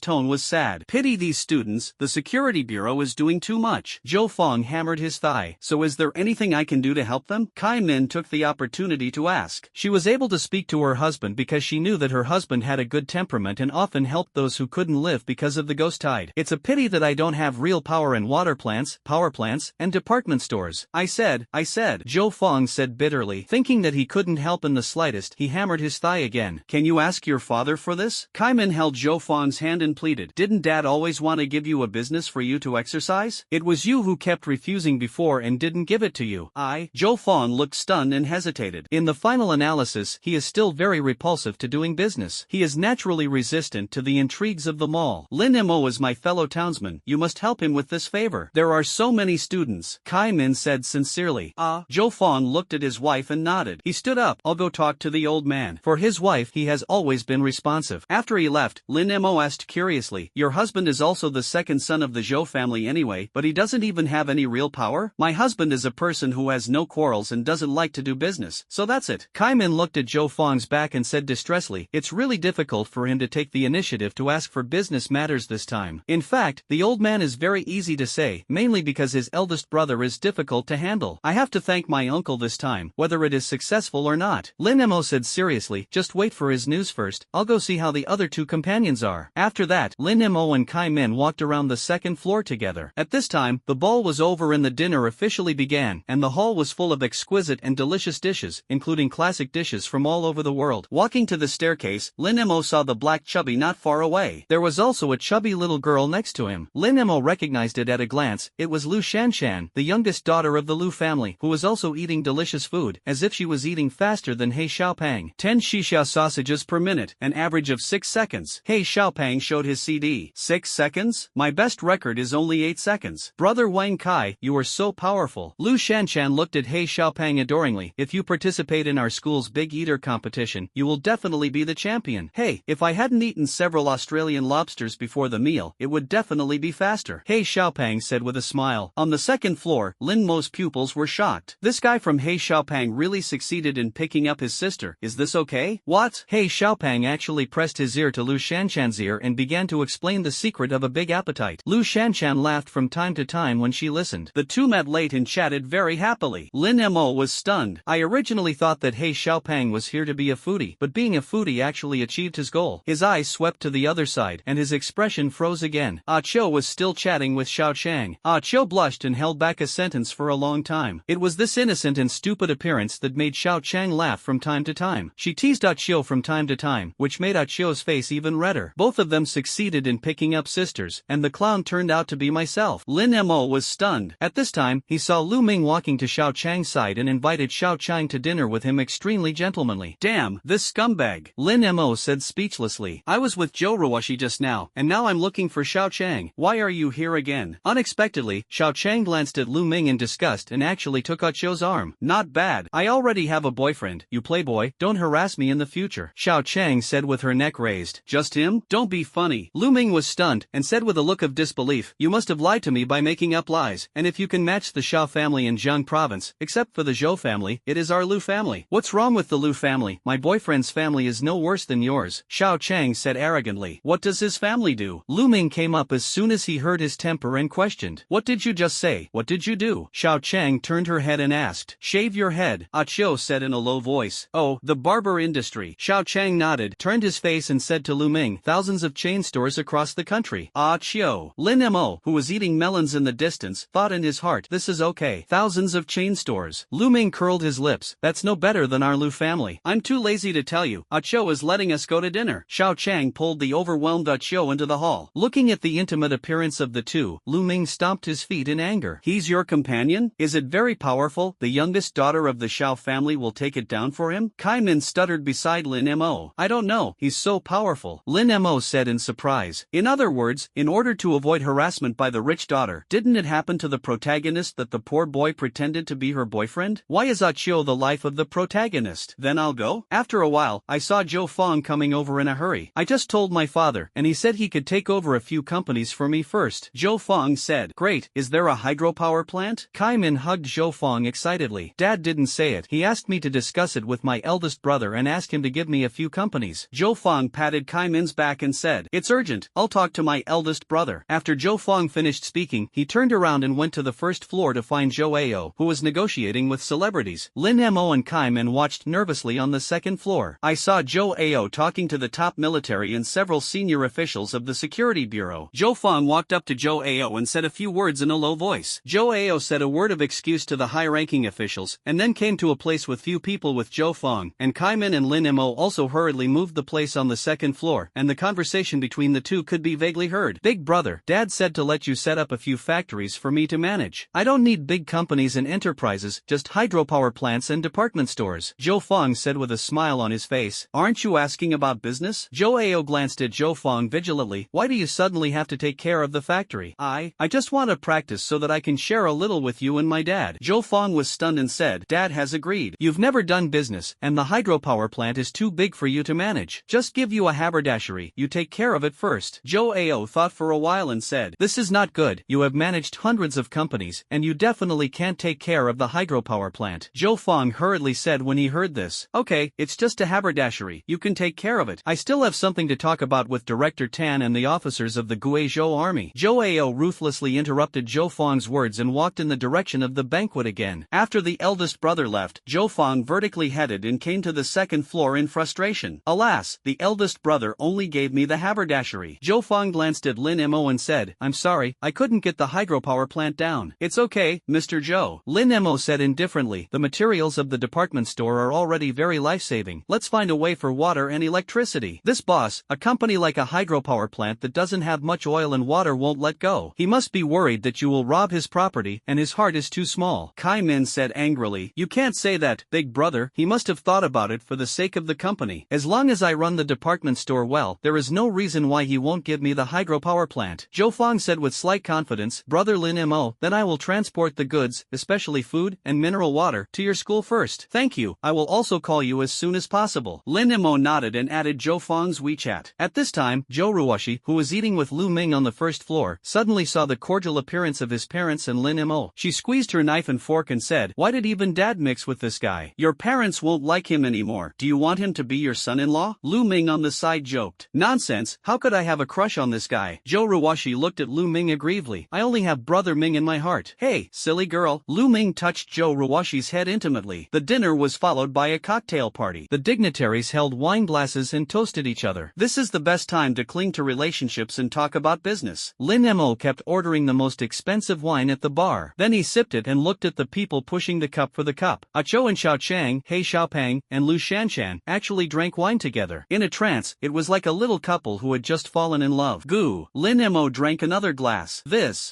S1: tone was sad. Pity these students, the Security Bureau is doing too much. Zhou Feng hammered his thigh. So is there anything I can do to help them? Kai Min took the opportunity to ask. She was able to speak to her husband because she knew that her husband had a good temperament and often helped those who couldn't live because of the ghost tide. It's a pity that I don't have real power in water plants, power plants, and department stores. I said, Zhou Feng said bitterly. Thinking that he couldn't help in the slightest, he hammered his thigh again. Can you ask your father for this? Kai Min held Zhou Feng's hand and pleaded. Didn't Dad always want to give you a business for you to exercise? It was you who kept refusing before and didn't give it to you. Zhou Feng looked stunned and hesitated. In the final analysis, he is still very repulsive to doing business. He is naturally resistant to the intrigues of the mall. Lin Mo is my fellow townsman. You must help him with this favor. There are so many students. Kai Min said sincerely. Zhou Feng looked at his wife and nodded. He stood up. I'll go talk to the old man. For his wife, he has always been responsive. After he left, Lin Mo asked curiously, your husband is also the second son of the Zhou family anyway, but he doesn't even have any real power? My husband is a person who has no quarrels and doesn't like to do business, so that's it. Kai Min looked at Zhou Feng's back and said distressfully, it's really difficult difficult for him to take the initiative to ask for business matters this time. In fact, the old man is very easy to say, mainly because his eldest brother is difficult to handle. I have to thank my uncle this time, whether it is successful or not. Lin Mo said seriously, just wait for his news first, I'll go see how the other two companions are. After that, Lin Mo and Kai Min walked around the second floor together. At this time, the ball was over and the dinner officially began, and the hall was full of exquisite and delicious dishes, including classic dishes from all over the world. Walking to the staircase, Lin Mo saw the black chubby not far away. There was also a chubby little girl next to him. Lin Mo recognized it at a glance. It was Lu Shanshan, the youngest daughter of the Lu family, who was also eating delicious food, as if she was eating faster than He Xiaopang. 10 shisha sausages per minute, an average of 6 seconds. He Xiaopang showed his CD. 6 seconds? My best record is only 8 seconds. Brother Wang Kai, you are so powerful. Lu Shanshan looked at He Xiaopang adoringly. If you participate in our school's big eater competition, you will definitely be the champion. Hey, if I hadn't eaten several Australian lobsters before the meal, it would definitely be faster. He Xiaopang said with a smile. On the second floor, Lin Mo's pupils were shocked. This guy from He Xiaopang really succeeded in picking up his sister. Is this okay? What? He Xiaopang actually pressed his ear to Lu Shanshan's ear and began to explain the secret of a big appetite. Lu Shanshan laughed from time to time when she listened. The two met late and chatted very happily. Lin Mo was stunned. I originally thought that He Xiaopang was here to be a foodie, but being a foodie actually achieved his goal. His eyes swept to the other side, and his expression froze again. Ah Qiu was still chatting with Xiao Chang. Ah Qiu blushed and held back a sentence for a long time. It was this innocent and stupid appearance that made Xiao Chang laugh from time to time. She teased Ah Qiu from time to time, which made Ah Qiu's face even redder. Both of them succeeded in picking up sisters, and the clown turned out to be myself. Lin Mo was stunned. At this time, he saw Lu Ming walking to Xiao Chang's side and invited Xiao Chang to dinner with him extremely gentlemanly. Damn, this scumbag. Lin Mo said speechlessly. I was with Zhou Ruoshi just now, and now I'm looking for Xiao Chang. Why are you here again? Unexpectedly, Xiao Chang glanced at Lu Ming in disgust and actually took Ah Qiu's arm. Not bad. I already have a boyfriend, you playboy. Don't harass me in the future. Xiao Chang said with her neck raised. Just him? Don't be funny. Lu Ming was stunned and said with a look of disbelief, you must have lied to me by making up lies, and if you can match the Xiao family in Jiang province, except for the Zhou family, it is our Lu family. What's wrong with the Lu family? My boyfriend's family is no worse than yours, Xiao Chang said arrogantly. What does his family do? Lu Ming came up as soon as he heard his temper and questioned. What did you just say? What did you do? Xiao Chang turned her head and asked. Shave your head, Ah Qiu said in a low voice. Oh, the barber industry. Xiao Chang nodded, turned his face and said to Lu Ming, thousands of chain stores across the country. Ah Qiu. Lin Mo, who was eating melons in the distance, thought in his heart, this is okay. Thousands of chain stores. Lu Ming curled his lips. That's no better than our Lu family. I'm too lazy to tell you. Ah Qiu is letting us go to dinner. Xiao Chang pulled the overwhelmed Ah Qiu into the hall. Looking at the intimate appearance of the two, Lu Ming stomped his feet in anger. He's your companion? Is it very powerful? The youngest daughter of the Xiao family will take it down for him? Kai Min stuttered beside Lin Mo. I don't know. He's so powerful. Lin Mo said in surprise. In other words, in order to avoid harassment by the rich daughter, didn't it happen to the protagonist that the poor boy pretended to be her boyfriend? Why is Ah Qiu the life of the protagonist? Then I'll go? After a while, I saw Zhou Fong coming over in a hurry. I just told my father, and he said he could take over a few companies for me first. Zhou Fong said. Great, is there a hydropower plant? Kai Min hugged Zhou Fong excitedly. Dad didn't say it. He asked me to discuss it with my eldest brother and ask him to give me a few companies. Zhou Fong patted Kai Min's back and said, it's urgent, I'll talk to my eldest brother. After Zhou Fong finished speaking, he turned around and went to the first floor to find Zhou Ao, who was negotiating with celebrities. Lin Mo and Kai Min watched nervously on the second floor. I saw Zhou Ao talking to the top military and several senior officials of the security bureau. Zhou Fong walked up to Zhou Ao and said a few words in a low voice. Zhou Ao said a word of excuse to the high-ranking officials, and then came to a place with few people with Zhou Fong, and Kai Min and Lin Mo also hurriedly moved the place on the second floor, and the conversation between the two could be vaguely heard. Big brother, Dad said to let you set up a few factories for me to manage. I don't need big companies and enterprises, just hydropower plants and department stores. Zhou Fong said with a smile on his face. Aren't you asking about business? Zhou Ao glanced at Zhou Fong vigilantly. Why do you suddenly have to take care of the factory? I just want to practice so that I can share a little with you and my dad. Zhou Fong was stunned and said, Dad has agreed. You've never done business, and the hydropower plant is too big for you to manage. Just give you a haberdashery, you take care of it first. Zhou Ao thought for a while and said, this is not good. You have managed hundreds of companies, and you definitely can't take care of the hydropower plant. Zhou Fong hurriedly said when he heard this, okay, it's just a haberdashery, you can take care of it. I still have something to talk about with Director Tan and the officers of the Guizhou army. Zhou Ao ruthlessly interrupted Zhou Fang's words and walked in the direction of the banquet again. After the eldest brother left, Zhou Fang vertically headed and came to the second floor in frustration. Alas, the eldest brother only gave me the haberdashery. Zhou Fang glanced at Lin Mo and said, I'm sorry, I couldn't get the hydropower plant down. It's okay, Mr. Zhou. Lin Mo said indifferently, the materials of the department store are already very life-saving. Let's find a way for water and electricity. This boss, a company like a hydropower plant that doesn't have much oil and water won't let go. He must be worried that you will rob his property and his heart is too small. Kai Min said angrily, you can't say that, big brother. He must have thought about it for the sake of the company. As long as I run the department store well, there is no reason why he won't give me the hydropower plant. Zhou Fang said with slight confidence, Brother Lin Mo, then I will transport the goods, especially food and mineral water, to your school first. Thank you, I will also call you as soon as possible. Lin Mo nodded and added Zhou Fang's WeChat. At this time, Zhou Ruoshi, who was eating with Lu Ming on the first floor, suddenly saw the cordial appearance of his parents and Lin Mo. She squeezed her knife and fork and said, why did even dad mix with this guy? Your parents won't like him anymore. Do you want him to be your son-in-law? Lu Ming on the side joked. Nonsense, how could I have a crush on this guy? Zhou Ruoshi looked at Lu Ming aggrievedly. I only have brother Ming in my heart. Hey, silly girl. Lu Ming touched Zhou Ruoshi's head intimately. The dinner was followed by a cocktail party. The dignitaries held wine glasses and toasted each other. This is the best time to cling to relationships and talk about business. Lin Mo kept ordering the most expensive wine at the bar. Then he sipped it and looked at the people pushing the cup for the cup. Ah Chou and Xiao Chang, He Xiaopeng, and Lu Shanshan actually drank wine together. In a trance, it was like a little couple who had just fallen in love. Goo. Lin Mo drank another glass.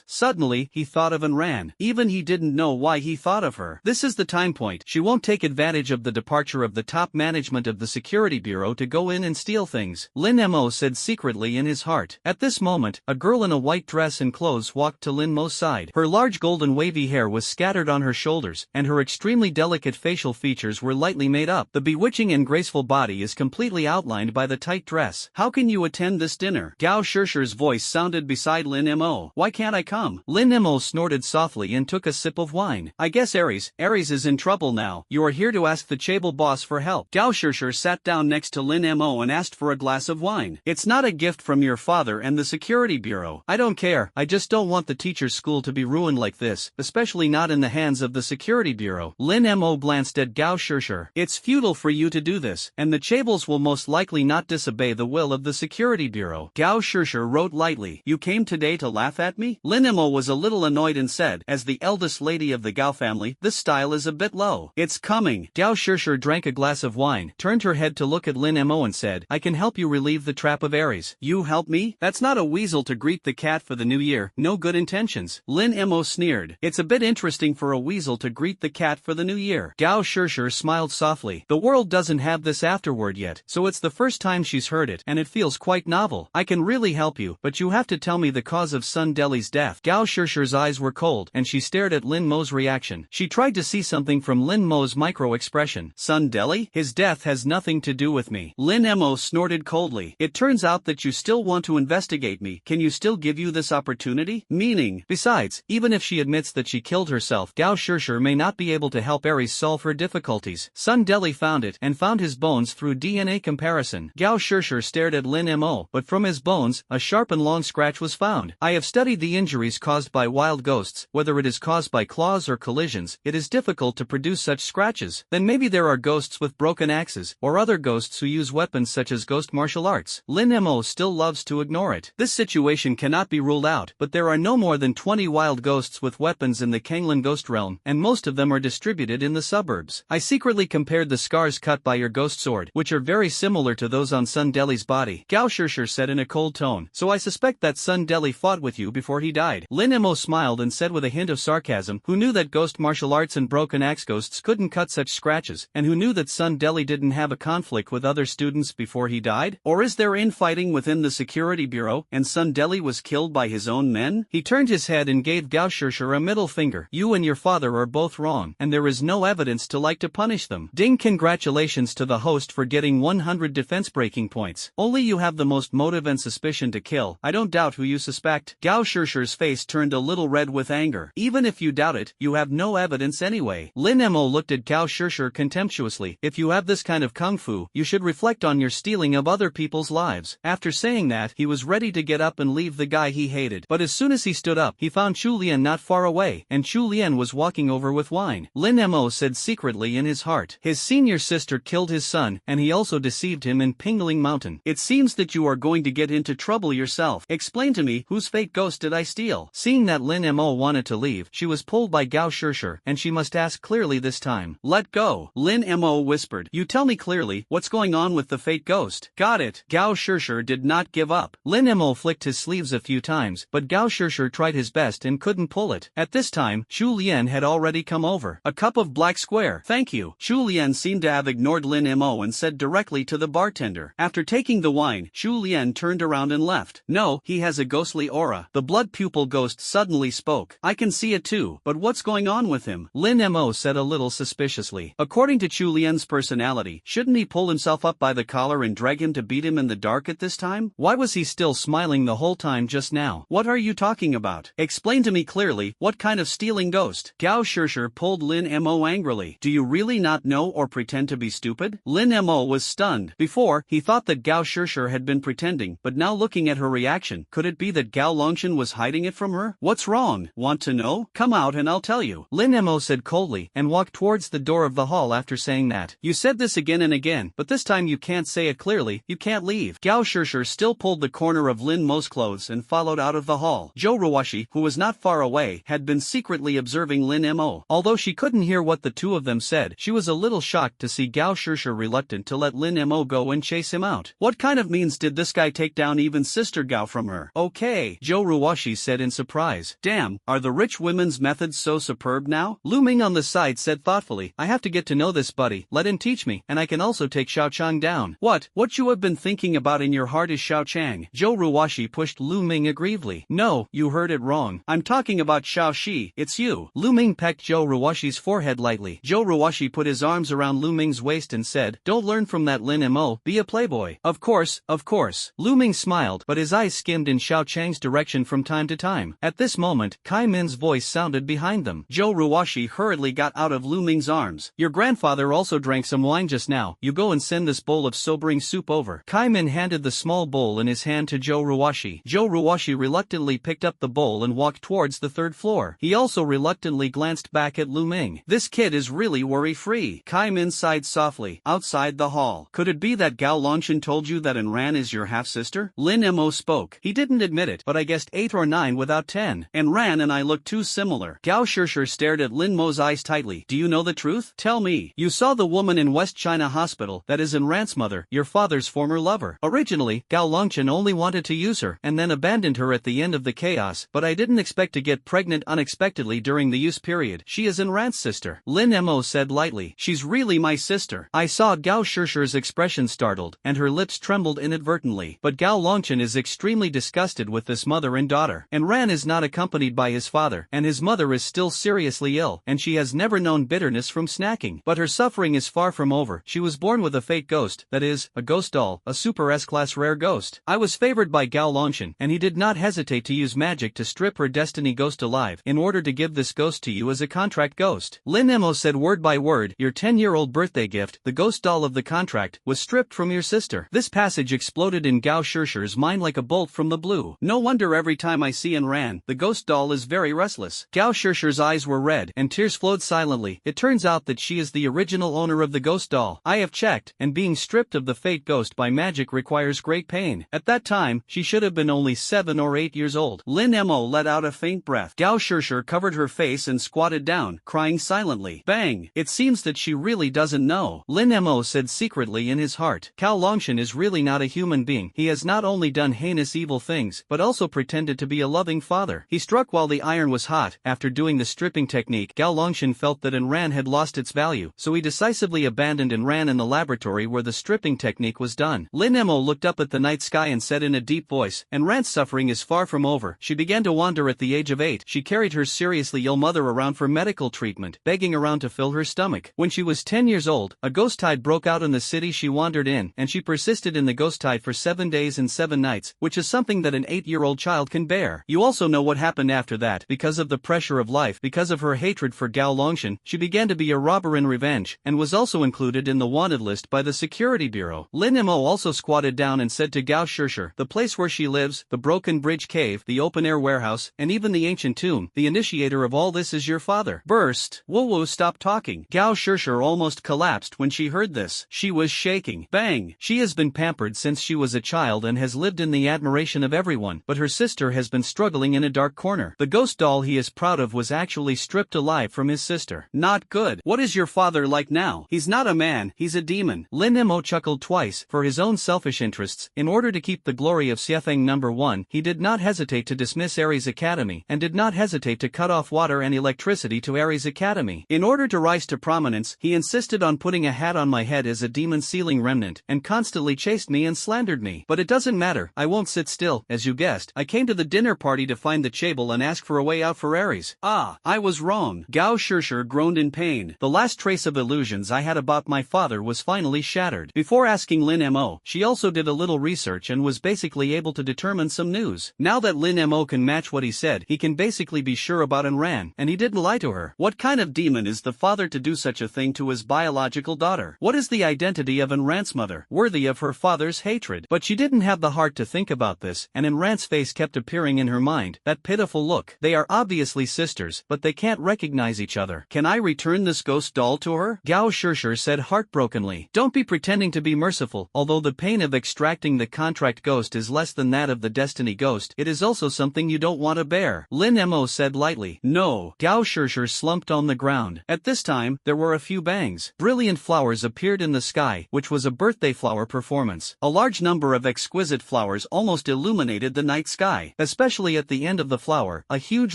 S1: Suddenly, he thought of and ran. Even he didn't know why he thought of her. This is the time point. She won't take advantage of the departure of the top management of the security bureau to go in and steal things. Lin Mo said secretly in his heart. At this moment, a girl in a white dress and clothes walked to Lin Mo's side. Her large golden wavy hair was scattered on her shoulders, and her extremely delicate facial features were lightly made up. The bewitching and graceful body is completely outlined by the tight dress. How can you attend this dinner? Gao Shishir's voice sounded beside Lin Mo. Why can't I come? Lin Mo snorted softly and took a sip of wine. I guess Aries is in trouble now. You are here to ask the Chable boss for help. Gao Shishir sat down next to Lin Mo and asked for a glass of wine. It's not a gift from your father and the security bureau. I don't care, I just don't want the teacher's school to be ruined like this, especially not in the hands of the security bureau. Lin Mo glanced at Gao Shishir. It's futile for you to do this, and the Chables will most likely not disobey the will of the security bureau. Gao Shishir wrote lightly, you came today to laugh at me? Lin Mo was a little annoyed and said, as the eldest lady of the Gao family, this style is a bit low. It's coming. Gao Shishir drank a glass of wine, turned her head to look at Lin Mo and said, I can help you relieve the trap of Aries. You help me? That's not a weasel to greet the cat for the new year, no good intentions. Lin Mo sneered. It's a bit interesting for a weasel to greet the cat for the new year. Gao Shishir smiled softly. The world doesn't have this afterword yet, so it's the first time she's heard it, and it feels quite novel. I can really help you, but you have to tell me the cause of Sun Deli's death. Gao Shishir's eyes were cold, and she stared at Lin Mo's reaction. She tried to see something from Lin Mo's micro-expression. Sun Deli? His death has nothing to do with me. Lin Mo snorted coldly. It turns out that you still want to investigate me. Can you still give you this opportunity? Meaning, besides, even if she admits that she killed herself, Gao Shishir may not be able to help Aries solve her difficulties. Sun Deli found it and found his bones through DNA comparison. Gao Shishir stared at Lin Mo, but from his bones, a sharp and long scratch was found. I have studied the injuries caused by wild ghosts. Whether it is caused by claws or collisions, it is difficult to produce such scratches. Then maybe there are ghosts with broken axes, or other ghosts who use weapons such as ghost martial arts. Lin Mo still loves to ignore it. This situation cannot be ruled out, but there are no more than 20 wild ghosts with weapons in the Kanglin ghost realm, and most of them are distributed in the suburbs. I secretly compared the scars cut by your ghost sword, which are very similar to those on Sun Deli's body. Gao Shishir said in a cold tone, so I suspect that Sun Deli fought with you before he died. Lin Mo smiled and said with a hint of sarcasm, who knew that ghost martial arts and broken axe ghosts couldn't cut such scratches, and who knew that Sun Deli didn't have a conflict with other students before he died? Or is there infighting within the security bureau, and Sun Deli was killed by his own men? He turned his head and gave Gao Shishir a middle finger. You and your father are both wrong, and there is no evidence to like to punish them. Ding! Congratulations to the host for getting 100 defense breaking points. Only you have the most motive and suspicion to kill. I don't doubt who you suspect. Gao Shishir's face turned a little red with anger. Even if you doubt it, you have no evidence anyway. Lin Mo looked at Gao Shishir contemptuously. If you have this kind of kung fu, you should reflect reflect on your stealing of other people's lives. After saying that, he was ready to get up and leave the guy he hated. But as soon as he stood up, he found Chu Lian not far away, and Chu Lian was walking over with wine. Lin Mo said secretly in his heart. His senior sister killed his son, and he also deceived him in Pingling Mountain. It seems that you are going to get into trouble yourself. Explain to me, whose fake ghost did I steal? Seeing that Lin Mo wanted to leave, she was pulled by Gao Shishir, and she must ask clearly this time. Let go. Lin Mo whispered. You tell me clearly, what's going on with the fake ghost? Got it. Gao Shishir did not give up. Lin Mo flicked his sleeves a few times, but Gao Shishir tried his best and couldn't pull it. At this time, Chu Lian had already come over. A cup of black square. Thank you. Chu Lian seemed to have ignored Lin Mo and said directly to the bartender. After taking the wine, Chu Lian turned around and left. No, he has a ghostly aura. The blood pupil ghost suddenly spoke. I can see it too, but what's going on with him? Lin Mo said a little suspiciously. According to Chu Lian's personality, shouldn't he pull himself up by the collar and drag him to beat him in the dark at this time? Why was he still smiling the whole time just now? What are you talking about? Explain to me clearly, what kind of stealing ghost? Gao Shishir pulled Lin Mo angrily. Do you really not know or pretend to be stupid? Lin Mo was stunned. Before, he thought that Gao Shishir had been pretending, but now looking at her reaction, could it be that Gao Longshan was hiding it from her? What's wrong? Want to know? Come out and I'll tell you. Lin Mo said coldly, and walked towards the door of the hall after saying that. You said this again and again, but this time you can't say it clearly, you can't leave. Gao Shishir still pulled the corner of Lin Mo's clothes and followed out of the hall. Zhou Ruoshi, who was not far away, had been secretly observing Lin Mo. Although she couldn't hear what the two of them said, she was a little shocked to see Gao Shishir reluctant to let Lin Mo go and chase him out. What kind of means did this guy take down even Sister Gao from her? Okay, Zhou Ruoshi said in surprise. Damn, are the rich women's methods so superb now? Lu Ming on the side said thoughtfully, I have to get to know this buddy, let him teach me, and I can also take Xiao Chang down. What you have been thinking about in your heart is Xiao Chang. Zhou Ruoshi pushed Lu Ming aggrievely. No, you heard it wrong. I'm talking about Xiao Shi, it's you. Lu Ming pecked Zhou Ruoshi's forehead lightly. Zhou Ruoshi put his arms around Lu Ming's waist and said, don't learn from that Lin Mo, be a playboy. Of course, of course. Lu Ming smiled, but his eyes skimmed in Xiao Chang's direction from time to time. At this moment, Kai Min's voice sounded behind them. Zhou Ruoshi hurriedly got out of Lu Ming's arms. Your grandfather also drank some wine just now. You go and send this bowl of sobering soup over. Kai Min handed the small bowl in his hand to Zhou Ruoshi. Zhou Ruoshi reluctantly picked up the bowl and walked towards the third floor. He also reluctantly glanced back at Lu Ming. This kid is really worry-free. Kai Min sighed softly. Outside the hall. Could it be that Gao Longshan told you that Enran is your half-sister? Lin Mo spoke. He didn't admit it, but I guessed 8 or 9 without 10. Enran and I look too similar. Gao Shishir stared at Lin Mo's eyes tightly. Do you know the truth? Tell me. You saw the woman in West China Hospital, that is Enran's mother, your father's former lover. Originally, Gao Longshan only wanted to use her, and then abandoned her at the end of the chaos, but I didn't expect to get pregnant unexpectedly during the use period. She is Enran's sister. Lin Mo said lightly. She's really my sister. I saw Gao Shishir's expression startled, and her lips trembled inadvertently. But Gao Longshan is extremely disgusted with this mother and daughter. Enran is not accompanied by his father, and his mother is still seriously ill, and she has never known bitterness from snacking. But her suffering is far from over. She was born with a fake ghost, that is, a ghost doll, a super S-class rare ghost. I was favored by Gao Longshan, and he did not hesitate to use magic to strip her destiny ghost alive, in order to give this ghost to you as a contract ghost. Lin Mo said word by word, your 10-year-old birthday gift, the ghost doll of the contract, was stripped from your sister. This passage exploded in Gao Shishir's mind like a bolt from the blue. No wonder every time I see Enran, the ghost doll is very restless. Gao Shishir's eyes were red, and tears flowed silently. It turns out that she is the original owner of the ghost doll. I have checked, and being stripped of the fake ghost by magic requires great pain. At that time, she should have been only 7 or 8 years old. Lin Mo let out a faint breath. Gao Shishir covered her face and squatted down, crying silently. Bang! It seems that she really doesn't know. Lin Mo said secretly in his heart. Gao Longshan is really not a human being. He has not only done heinous evil things, but also pretended to be a loving father. He struck while the iron was hot. After doing the stripping technique, Gao Longshan felt that Enran had lost its value, so he decisively abandoned Enran in the laboratory where the stripping technique was done. Lin Mo looked up at the night sky and said in a deep voice, Enran's suffering is far from over. She began to wander at the age of 8. She carried her seriously ill mother around for medical treatment, begging around to fill her stomach. When she was 10 years old, a ghost tide broke out in the city she wandered in, and she persisted in the ghost tide for 7 days and 7 nights, which is something that an 8-year-old child can bear. You also know what happened after that. Because of the pressure of life, because of her hatred for Gao Longshan, she began to be a robber in revenge, and was also included in the wanted list by the security security bureau. Lin Mo also squatted down and said to Gao Shishir, the place where she lives, the broken bridge cave, the open-air warehouse, and even the ancient tomb, the initiator of all this is your father. Burst. Wu Wu stopped talking. Gao Shishir almost collapsed when she heard this. She was shaking. Bang. She has been pampered since she was a child and has lived in the admiration of everyone, but her sister has been struggling in a dark corner. The ghost doll he is proud of was actually stripped alive from his sister. Not good. What is your father like now? He's not a man, he's a demon. Lin Mo chuckled twice. For his own selfish interests, in order to keep the glory of Xiefeng #1, he did not hesitate to dismiss Ares Academy, and did not hesitate to cut off water and electricity to Ares Academy. In order to rise to prominence, he insisted on putting a hat on my head as a demon sealing remnant, and constantly chased me and slandered me. But it doesn't matter, I won't sit still. As you guessed, I came to the dinner party to find the Chable and ask for a way out for Ares. Ah, I was wrong. Gao Shishir groaned in pain. The last trace of illusions I had about my father was finally shattered. Before asking Lin Mo, she also did a little research and was basically able to determine some news. Now that Lin Mo can match what he said, he can basically be sure about Anran, and he didn't lie to her. What kind of demon is the father to do such a thing to his biological daughter? What is the identity of Anran's mother, worthy of her father's hatred? But she didn't have the heart to think about this, and Anran's face kept appearing in her mind, that pitiful look. They are obviously sisters, but they can't recognize each other. Can I return this ghost doll to her? Gao Shishir said heartbrokenly. Don't be pretending to be merciful. Although the pain of extracting the contract ghost is less than that of the destiny ghost, it is also something you don't want to bear. Lin Mo said lightly. No. Gao Shishir slumped on the ground. At this time, there were a few bangs. Brilliant flowers appeared in the sky, which was a birthday flower performance. A large number of exquisite flowers almost illuminated the night sky. Especially at the end of the flower, a huge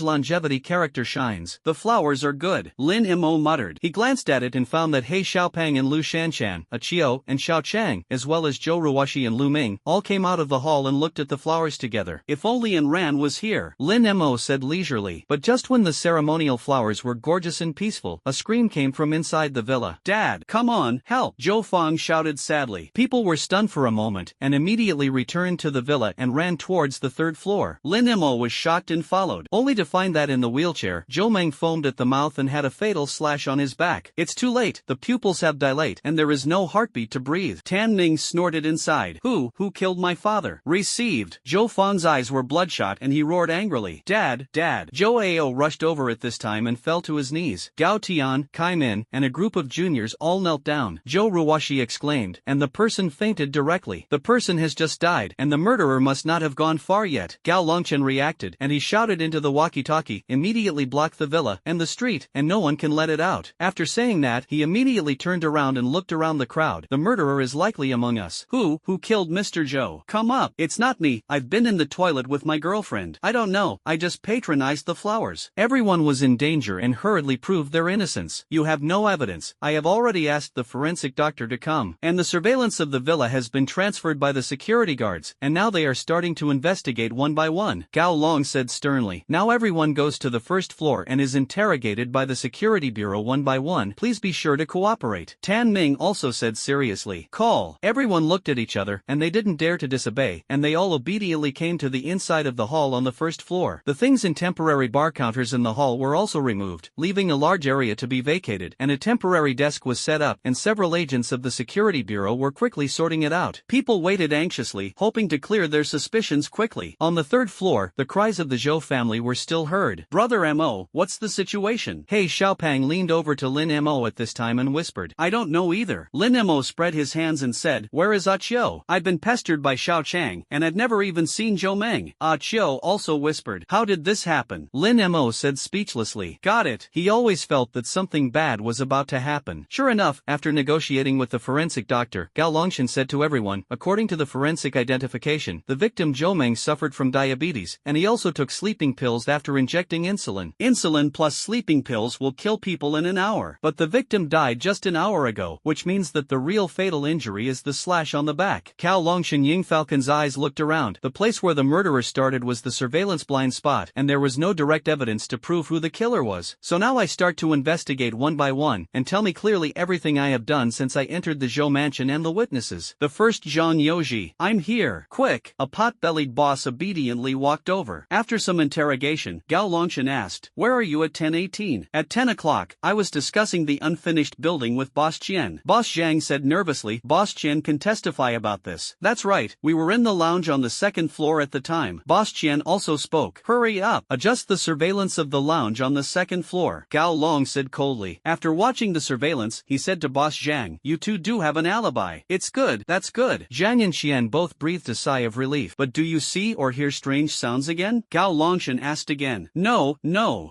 S1: longevity character shines. The flowers are good. Lin Mo muttered. He glanced at it and found that He Xiaopeng and Lu Shanshan, Achio and Xiao Chang, as well as Zhou Ruoshi and Lu Ming, all came out of the hall and looked at the flowers together. If only Anran was here, Lin Mo said leisurely. But just when the ceremonial flowers were gorgeous and peaceful, a scream came from inside the villa. Dad, come on, help! Zhou Fang shouted sadly. People were stunned for a moment, and immediately returned to the villa and ran towards the third floor. Lin Mo was shocked and followed, only to find that in the wheelchair, Zhou Meng foamed at the mouth and had a fatal slash on his back. It's too late, the pupils have dilate, and there is no heartbeat to breathe. Tan Ning snorted inside. Who killed my father? Received. Zhou Fang's eyes were bloodshot and he roared angrily. Dad, Dad. Zhou Ao rushed over at this time and fell to his knees. Gao Tian, Kai Min, and a group of juniors all knelt down. Zhou Ruoshi exclaimed, and the person fainted directly. The person has just died, and the murderer must not have gone far yet. Gao Longchen reacted, and he shouted into the walkie-talkie, immediately block the villa and the street, and no one can let it out. After saying that, he immediately turned around and looked around the crowd. The murderer is likely among us. Who killed Mr. Zhou? Come up. It's not me. I've been in the toilet with my girlfriend. I don't know. I just patronized the flowers. Everyone was in danger and hurriedly proved their innocence. You have no evidence. I have already asked the forensic doctor to come. And the surveillance of the villa has been transferred by the security guards, and now they are starting to investigate one by one. Gao Long said sternly. Now everyone goes to the first floor and is interrogated by the security bureau one by one. Please be sure to cooperate. Tan Ming also said seriously. Call. Everyone looked at each other, and they didn't dare to disobey, and they all obediently came to the inside of the hall on the first floor. The things in temporary bar counters in the hall were also removed, leaving a large area to be vacated, and a temporary desk was set up, and several agents of the security bureau were quickly sorting it out. People waited anxiously, hoping to clear their suspicions quickly. On the third floor, the cries of the Zhou family were still heard. Brother Mo, what's the situation? He Xiaopeng leaned over to Lin Mo at this time and whispered. I don't know either. Lin Mo spread his hands and said, where is Achio? I've been pestered by Xiao Chang, and I've never even seen Zhou Meng. Achio also whispered. How did this happen? Lin Mo said speechlessly. Got it. He always felt that something bad was about to happen. Sure enough, after negotiating with the forensic doctor, Gao Longshan said to everyone, according to the forensic identification, the victim Zhou Meng suffered from diabetes, and he also took sleeping pills after injecting insulin. Insulin plus sleeping pills will kill people in an hour. But the victim died just an hour ago, which means that the real fatal injury is the slash on the back. Cao Longshan Ying Falcon's eyes looked around. The place where the murderer started was the surveillance blind spot, and there was no direct evidence to prove who the killer was. So now I start to investigate one by one, and tell me clearly everything I have done since I entered the Zhou mansion and the witnesses. The first Zhang Yoji. I'm here. Quick. A pot-bellied boss obediently walked over. After some interrogation, Gao Longshan asked, where are you at 10:18? At 10 o'clock, I was discussing the unfinished building with Boss Jian. Boss Zhang said nervously. Boss Chen can testify about this. That's right, we were in the lounge on the second floor at the time. Boss Chen also spoke. Hurry up, adjust the surveillance of the lounge on the second floor, Gao Long said coldly. After watching the surveillance, he said to Boss Zhang, you two do have an alibi. It's good, that's good. Zhang and Xian both breathed a sigh of relief. But do you see or hear strange sounds again? Gao Longshan asked again. No.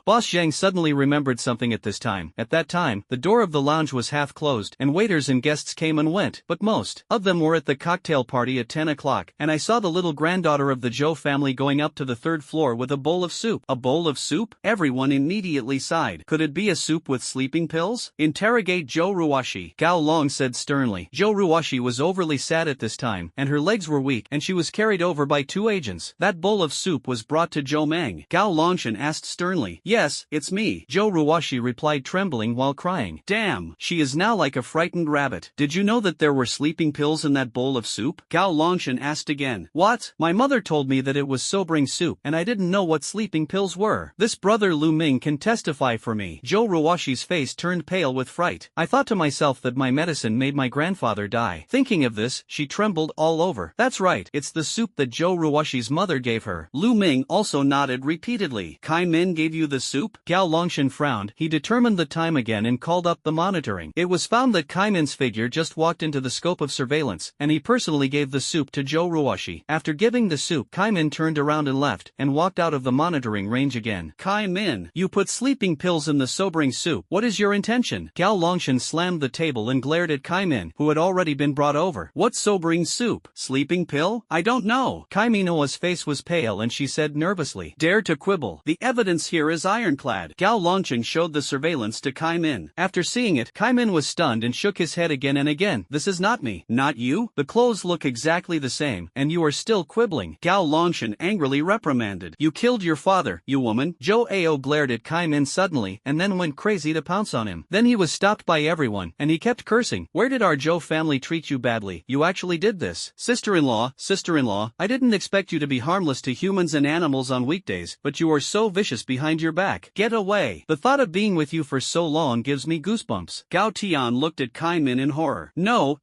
S1: Boss Zhang suddenly remembered something at this time. At that time, the door of the lounge was half closed, and waiters and guests came and went, but most of them were at the cocktail party at 10 o'clock, and I saw the little granddaughter of the Zhou family going up to the third floor with a bowl of soup. A bowl of soup? Everyone immediately sighed. Could it be a soup with sleeping pills? Interrogate Zhou Ruoshi, Gao Long said sternly. Zhou Ruoshi was overly sad at this time, and her legs were weak, and she was carried over by 2 agents. That bowl of soup was brought to Zhou Meng. Gao Longshan asked sternly. Yes, it's me, Zhou Ruoshi replied, trembling while crying. Damn, she is now like a frightened rabbit. Did you know that there were sleeping pills in that bowl of soup? Gao Longshan asked again. What? My mother told me that it was sobering soup, and I didn't know what sleeping pills were. This brother Lu Ming can testify for me. Zhou Ruoshi's face turned pale with fright. I thought to myself that my medicine made my grandfather die. Thinking of this, she trembled all over. That's right, it's the soup that Zhou Ruoshi's mother gave her. Lu Ming also nodded repeatedly. Kai Min gave you the soup? Gao Longshan frowned. He determined the time again and called up the monitoring. It was found that Kai Min's figure just walked into the scope of surveillance, and he personally gave the soup to Zhou Ruoshi. After giving the soup, Kai Min turned around and left, and walked out of the monitoring range again. Kai Min, you put sleeping pills in the sobering soup. What is your intention? Gao Longshan slammed the table and glared at Kai Min, who had already been brought over. What sobering soup? Sleeping pill? I don't know. Kai Minoa's face was pale and she said nervously. Dare to quibble. The evidence here is ironclad. Gao Longshan showed the surveillance to Kai Min. After seeing it, Kai Min was stunned and shook his head again and again. This is not me. Not you? The clothes look exactly the same, and you are still quibbling. Gao Longshan angrily reprimanded. You killed your father, you woman. Zhou Ao glared at Kai Min suddenly and then went crazy to pounce on him. Then he was stopped by everyone, and he kept cursing. Where did our Zhou family treat you badly? You actually did this. Sister-in-law, I didn't expect you to be harmless to humans and animals on weekdays, but you are so vicious behind your back. Get away. The thought of being with you for so long gives me goosebumps. Gao Tian looked at Kai Min in horror. No.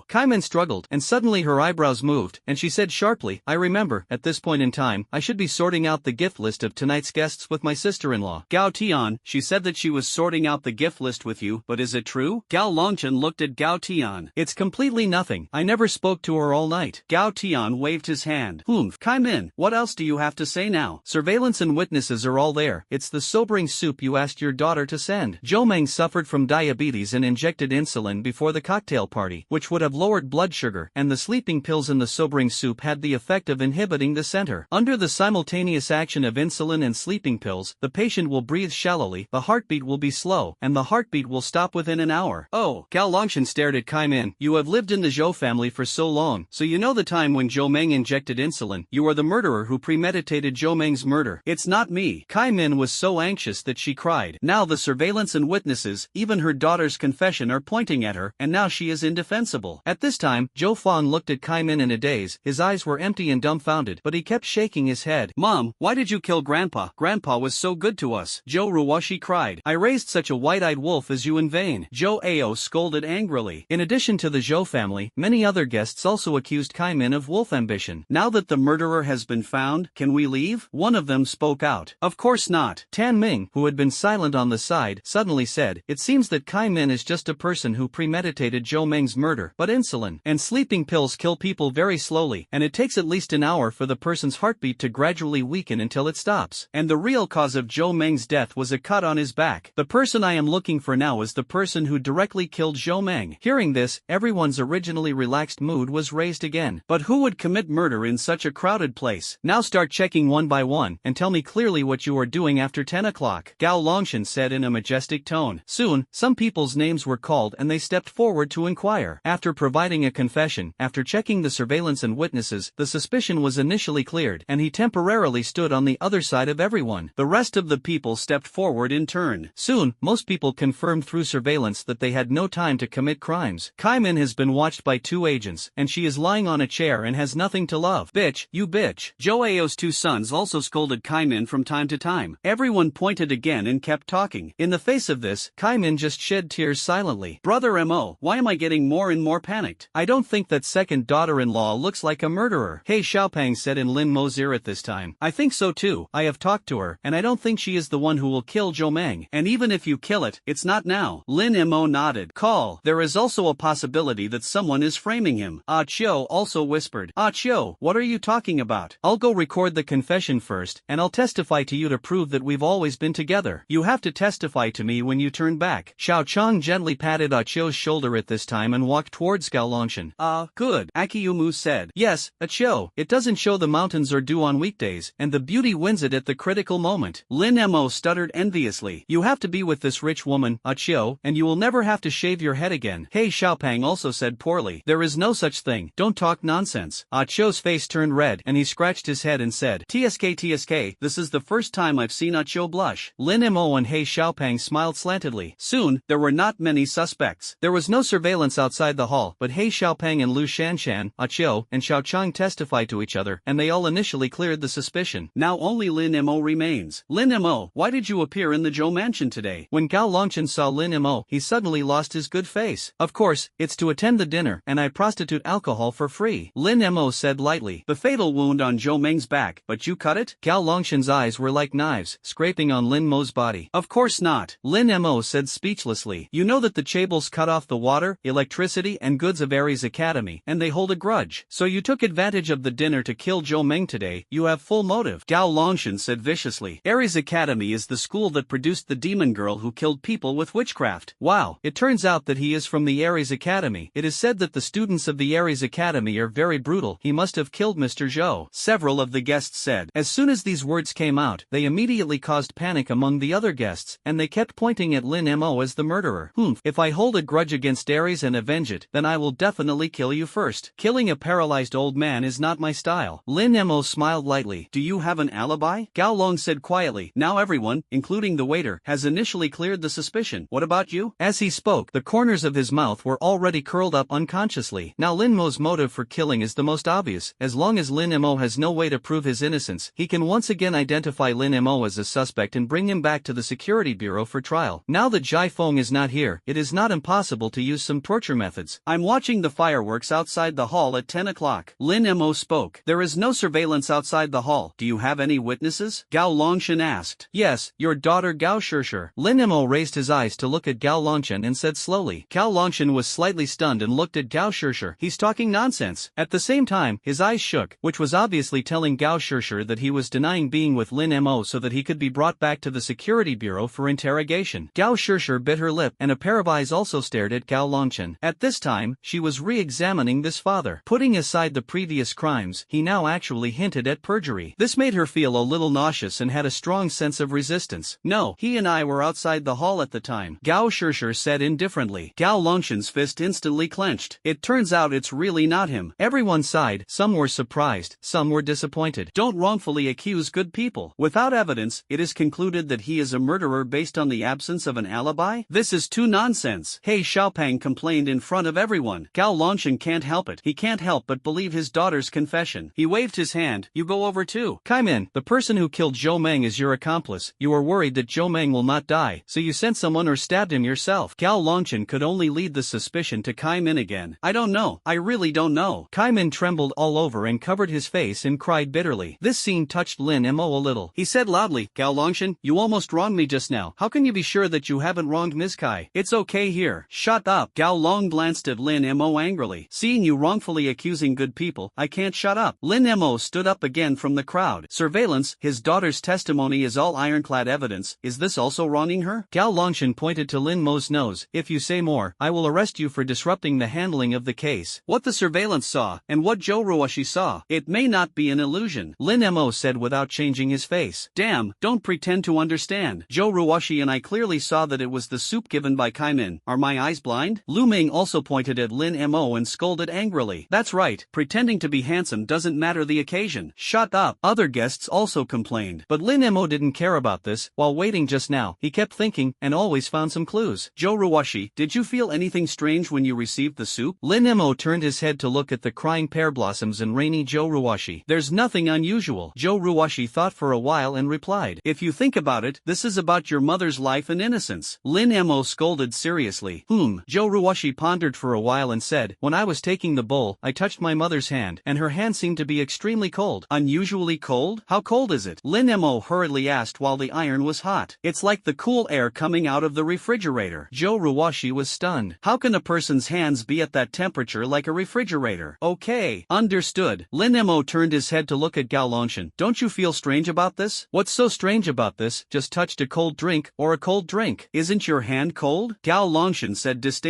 S1: Kai Min struggled, and suddenly her eyebrows moved, and she said sharply, I remember, at this point in time, I should be sorting out the gift list of tonight's guests with my sister-in-law. Gao Tian, she said that she was sorting out the gift list with you, but is it true? Gao Longshan looked at Gao Tian. It's completely nothing. I never spoke to her all night. Gao Tian waved his hand. Kai Min, what else do you have to say now? Surveillance and witnesses are all there. It's the sobering soup you asked your daughter to send. Zhou Meng suffered from diabetes and injected insulin before the cocktail party, which would have lowered blood sugar, and the sleeping pills in the sobering soup had the effect of inhibiting the center. Under the simultaneous action of insulin and sleeping pills, the patient will breathe shallowly, the heartbeat will be slow, and the heartbeat will stop within an hour. Oh, Gao Longshan stared at Kai Min. You have lived in the Zhou family for so long, so you know the time when Zhou Meng injected insulin. You are the murderer who premeditated Zhou Meng's murder. It's not me. Kai Min was so anxious that she cried. Now the surveillance and witnesses, even her daughter's confession, are pointing at her, and now she is indefensible. At this time, Zhou Fang looked at Kai Min in a daze. His eyes were empty and dumbfounded, but he kept shaking his head. Mom, why did you kill Grandpa? Grandpa was so good to us. Zhou Ruoshi cried. I raised such a white-eyed wolf as you in vain. Zhou Ao scolded angrily. In addition to the Zhou family, many other guests also accused Kai Min of wolf ambition. Now that the murderer has been found, can we leave? One of them spoke out. Of course not. Tan Ming, who had been silent on the side, suddenly said, it seems that Kai Min is just a person who premeditated Zhou Meng's murder, but insulin and sleeping pills kill people very slowly, and it takes at least an hour for the person's heartbeat to gradually weaken until it stops. And the real cause of Zhou Meng's death was a cut on his back. The person I am looking for now is the person who directly killed Zhou Meng. Hearing this, everyone's originally relaxed mood was raised again. But who would commit murder in such a crowded place? Now start checking one by one, and tell me clearly what you are doing after 10 o'clock. Gao Longshan said in a majestic tone. Soon, some people's names were called and they stepped forward to inquire. After providing a confession, after checking the surveillance and witnesses, the suspicion was initially cleared, and he temporarily stood on the other side of everyone. The rest of the people stepped forward in turn. Soon, most people confirmed through surveillance that they had no time to commit crimes. Kai Min has been watched by 2 agents, and she is lying on a chair and has nothing to love. Bitch, you bitch. Zhou Ao's 2 sons also scolded Kai Min from time to time. Everyone pointed again and kept talking. In the face of this, Kai Min just shed tears silently. Brother Mo, why Why am I getting more and more panicked? I don't think that second daughter-in-law looks like a murderer. He Xiaopeng said in Lin Mo's ear at this time. I think so too. I have talked to her, and I don't think she is the one who will kill Zhou Meng. And even if you kill it, it's not now. Lin Mo nodded. Call. There is also a possibility that someone is framing him. Ah Chiu also whispered. Ah Chiu, what are you talking about? I'll go record the confession first, and I'll testify to you to prove that we've always been together. You have to testify to me when you turn back. Xiao Chang gently patted Ah Chiu's shoulder at this time and walked towards Gao Longshan. Good. Akiyumu said. Yes, Ah Chiu, it doesn't show the mountains are due on weekdays, and the beauty wins it at the critical moment. Lin Mo stuttered enviously. You have to be with this rich woman, Ah Chiu, and you will never have to shave your head again. He Xiaopeng also said poorly. There is no such thing. Don't talk nonsense. Ah Chiu's face turned red and he scratched his head and said, TSK, this is the first time I've seen Ah Chiu blush. Lin Mo and He Xiaopeng smiled slantedly. Soon, there were not many suspects. There was no surveillance outside the hall, but He Xiaopeng and Lu Shanshan, Ah Chiu, and Xiao Chang testified to each other, and they all initially cleared the suspicion. Now only Lin Mo remains. Lin Mo, why did you appear in the Zhou mansion today? When Gao Longshan saw Lin Mo, he suddenly lost his good face. Of course, it's to attend the dinner, and I prostitute alcohol for free. Lin Mo said lightly. The fatal wound on Zhou Meng's back, but you cut it? Gao Longshan's eyes were like knives, scraping on Lin Mo's body. Of course not. Lin Mo said speechlessly. You know that the chaebols cut off the water, electricity and goods of Ares Academy, and they hold a grudge. So you took advantage of the dinner to kill Zhou Meng today. You have full motive. Gao Longshan said viciously. Ares Academy is the school that produced the demon girl who killed people with witchcraft. Wow, it turns out that he is from the Ares Academy. It is said that the students of the Ares Academy are very brutal. He must have killed Mr. Zhou. Several of the guests said. As soon as these words came out, they immediately caused panic among the other guests, and they kept pointing at Lin Mo as the murderer. If I hold a grudge against Ares and avenge it, then I will definitely kill you first. Killing a paralyzed old man is not my style. Lin Mo smiled lightly. Do you have an alibi? Gao Long said quietly. Now everyone, including the waiter, has initially cleared the suspicion. What about you? As he spoke, the corners of his mouth were already curled up unconsciously. Now Lin Mo's motive for killing is the most obvious. As long as Lin Mo has no way to prove his innocence, he can once again identify Lin Mo as a suspect and bring him back to the security bureau for trial. Now that Zhai Feng is not here, it is not impossible to use some torture methods. I'm watching the fireworks outside the hall at 10 o'clock. Lin Mo spoke. There is no surveillance outside the hall. Do you have any witnesses? Gao Longshan asked. Yes, your daughter Gao Shishir. Lin Mo raised his eyes to look at Gao Longshan and said slowly. Gao Longshan was slightly stunned and looked at Gao Shishir. He's talking nonsense. At the same time, his eyes shook, which was obviously telling Gao Shishir that he was denying being with Lin Mo so that he could be brought back to the security bureau for interrogation. Gao Shishir bit her lip, and a pair of eyes also stared at Gao Longshan. At this time, she was re-examining this father. Putting aside the previous crimes, he now actually hinted at perjury. This made her feel a little nauseous and had a strong sense of resistance. No, he and I were outside the hall at the time, Gao Shishir said indifferently. Gao Longshan's fist instantly clenched. It turns out it's really not him. Everyone sighed, some were surprised, some were disappointed. Don't wrongfully accuse good people. Without evidence, it is concluded that he is a murderer based on the absence of an alibi? This is too nonsense. He Xiaopeng complained in front of everyone. Gao Longshan can't help it. He can't help but believe his daughter's confession. He waved his hand. You go over too. Kaimin, the person who killed Zhou Meng is your accomplice. You are worried that Zhou Meng will not die, so you sent someone or stabbed him yourself. Gao Longshan could only lead the suspicion to Kaimin again. I don't know. I really don't know. Kaimin trembled all over and covered his face and cried bitterly. This scene touched Lin Mo a little. He said loudly, Gao Longshan, you almost wronged me just now. How can you be sure that you haven't wronged Ms. Kai? It's okay here. Shut up. Gao Long glanced at Lin Mo angrily. Seeing you wrongfully accusing good people, I can't shut up. Lin Mo stood up again from the crowd. Surveillance, his daughter's testimony is all ironclad evidence. Is this also wronging her? Gao Longshan pointed to Lin Mo's nose. If you say more, I will arrest you for disrupting the handling of the case. What the surveillance saw, and what Zhou Ruoshi saw, it may not be an illusion, Lin Mo said without changing his face. Damn, don't pretend to understand. Zhou Ruoshi and I clearly saw that it was the soup given by Kaimin. Are my eyes blind? Lu Ming also pointed at Lin Mo and scolded angrily. That's right, pretending to be handsome doesn't matter the occasion. Shut up. Other guests also complained. But Lin Mo didn't care about this. While waiting just now, he kept thinking, and always found some clues. Zhou Ruoshi, did you feel anything strange when you received the soup? Lin Mo turned his head to look at the crying pear blossoms and rainy Zhou Ruoshi. There's nothing unusual. Zhou Ruoshi thought for a while and replied. If you think about it, this is about your mother's life and innocence. Lin Mo scolded seriously. Zhou Zhou Ruoshi pondered for a while and said, when I was taking the bowl, I touched my mother's hand, and her hand seemed to be extremely cold. Unusually cold? How cold is it? Lin Mo hurriedly asked while the iron was hot. It's like the cool air coming out of the refrigerator. Zhou Ruoshi was stunned. How can a person's hands be at that temperature like a refrigerator? Okay, understood. Lin Mo turned his head to look at Gao Longshan. Don't you feel strange about this? What's so strange about this? Just touched a cold drink, or a cold drink. Isn't your hand cold? Gao Longshan said disdainfully.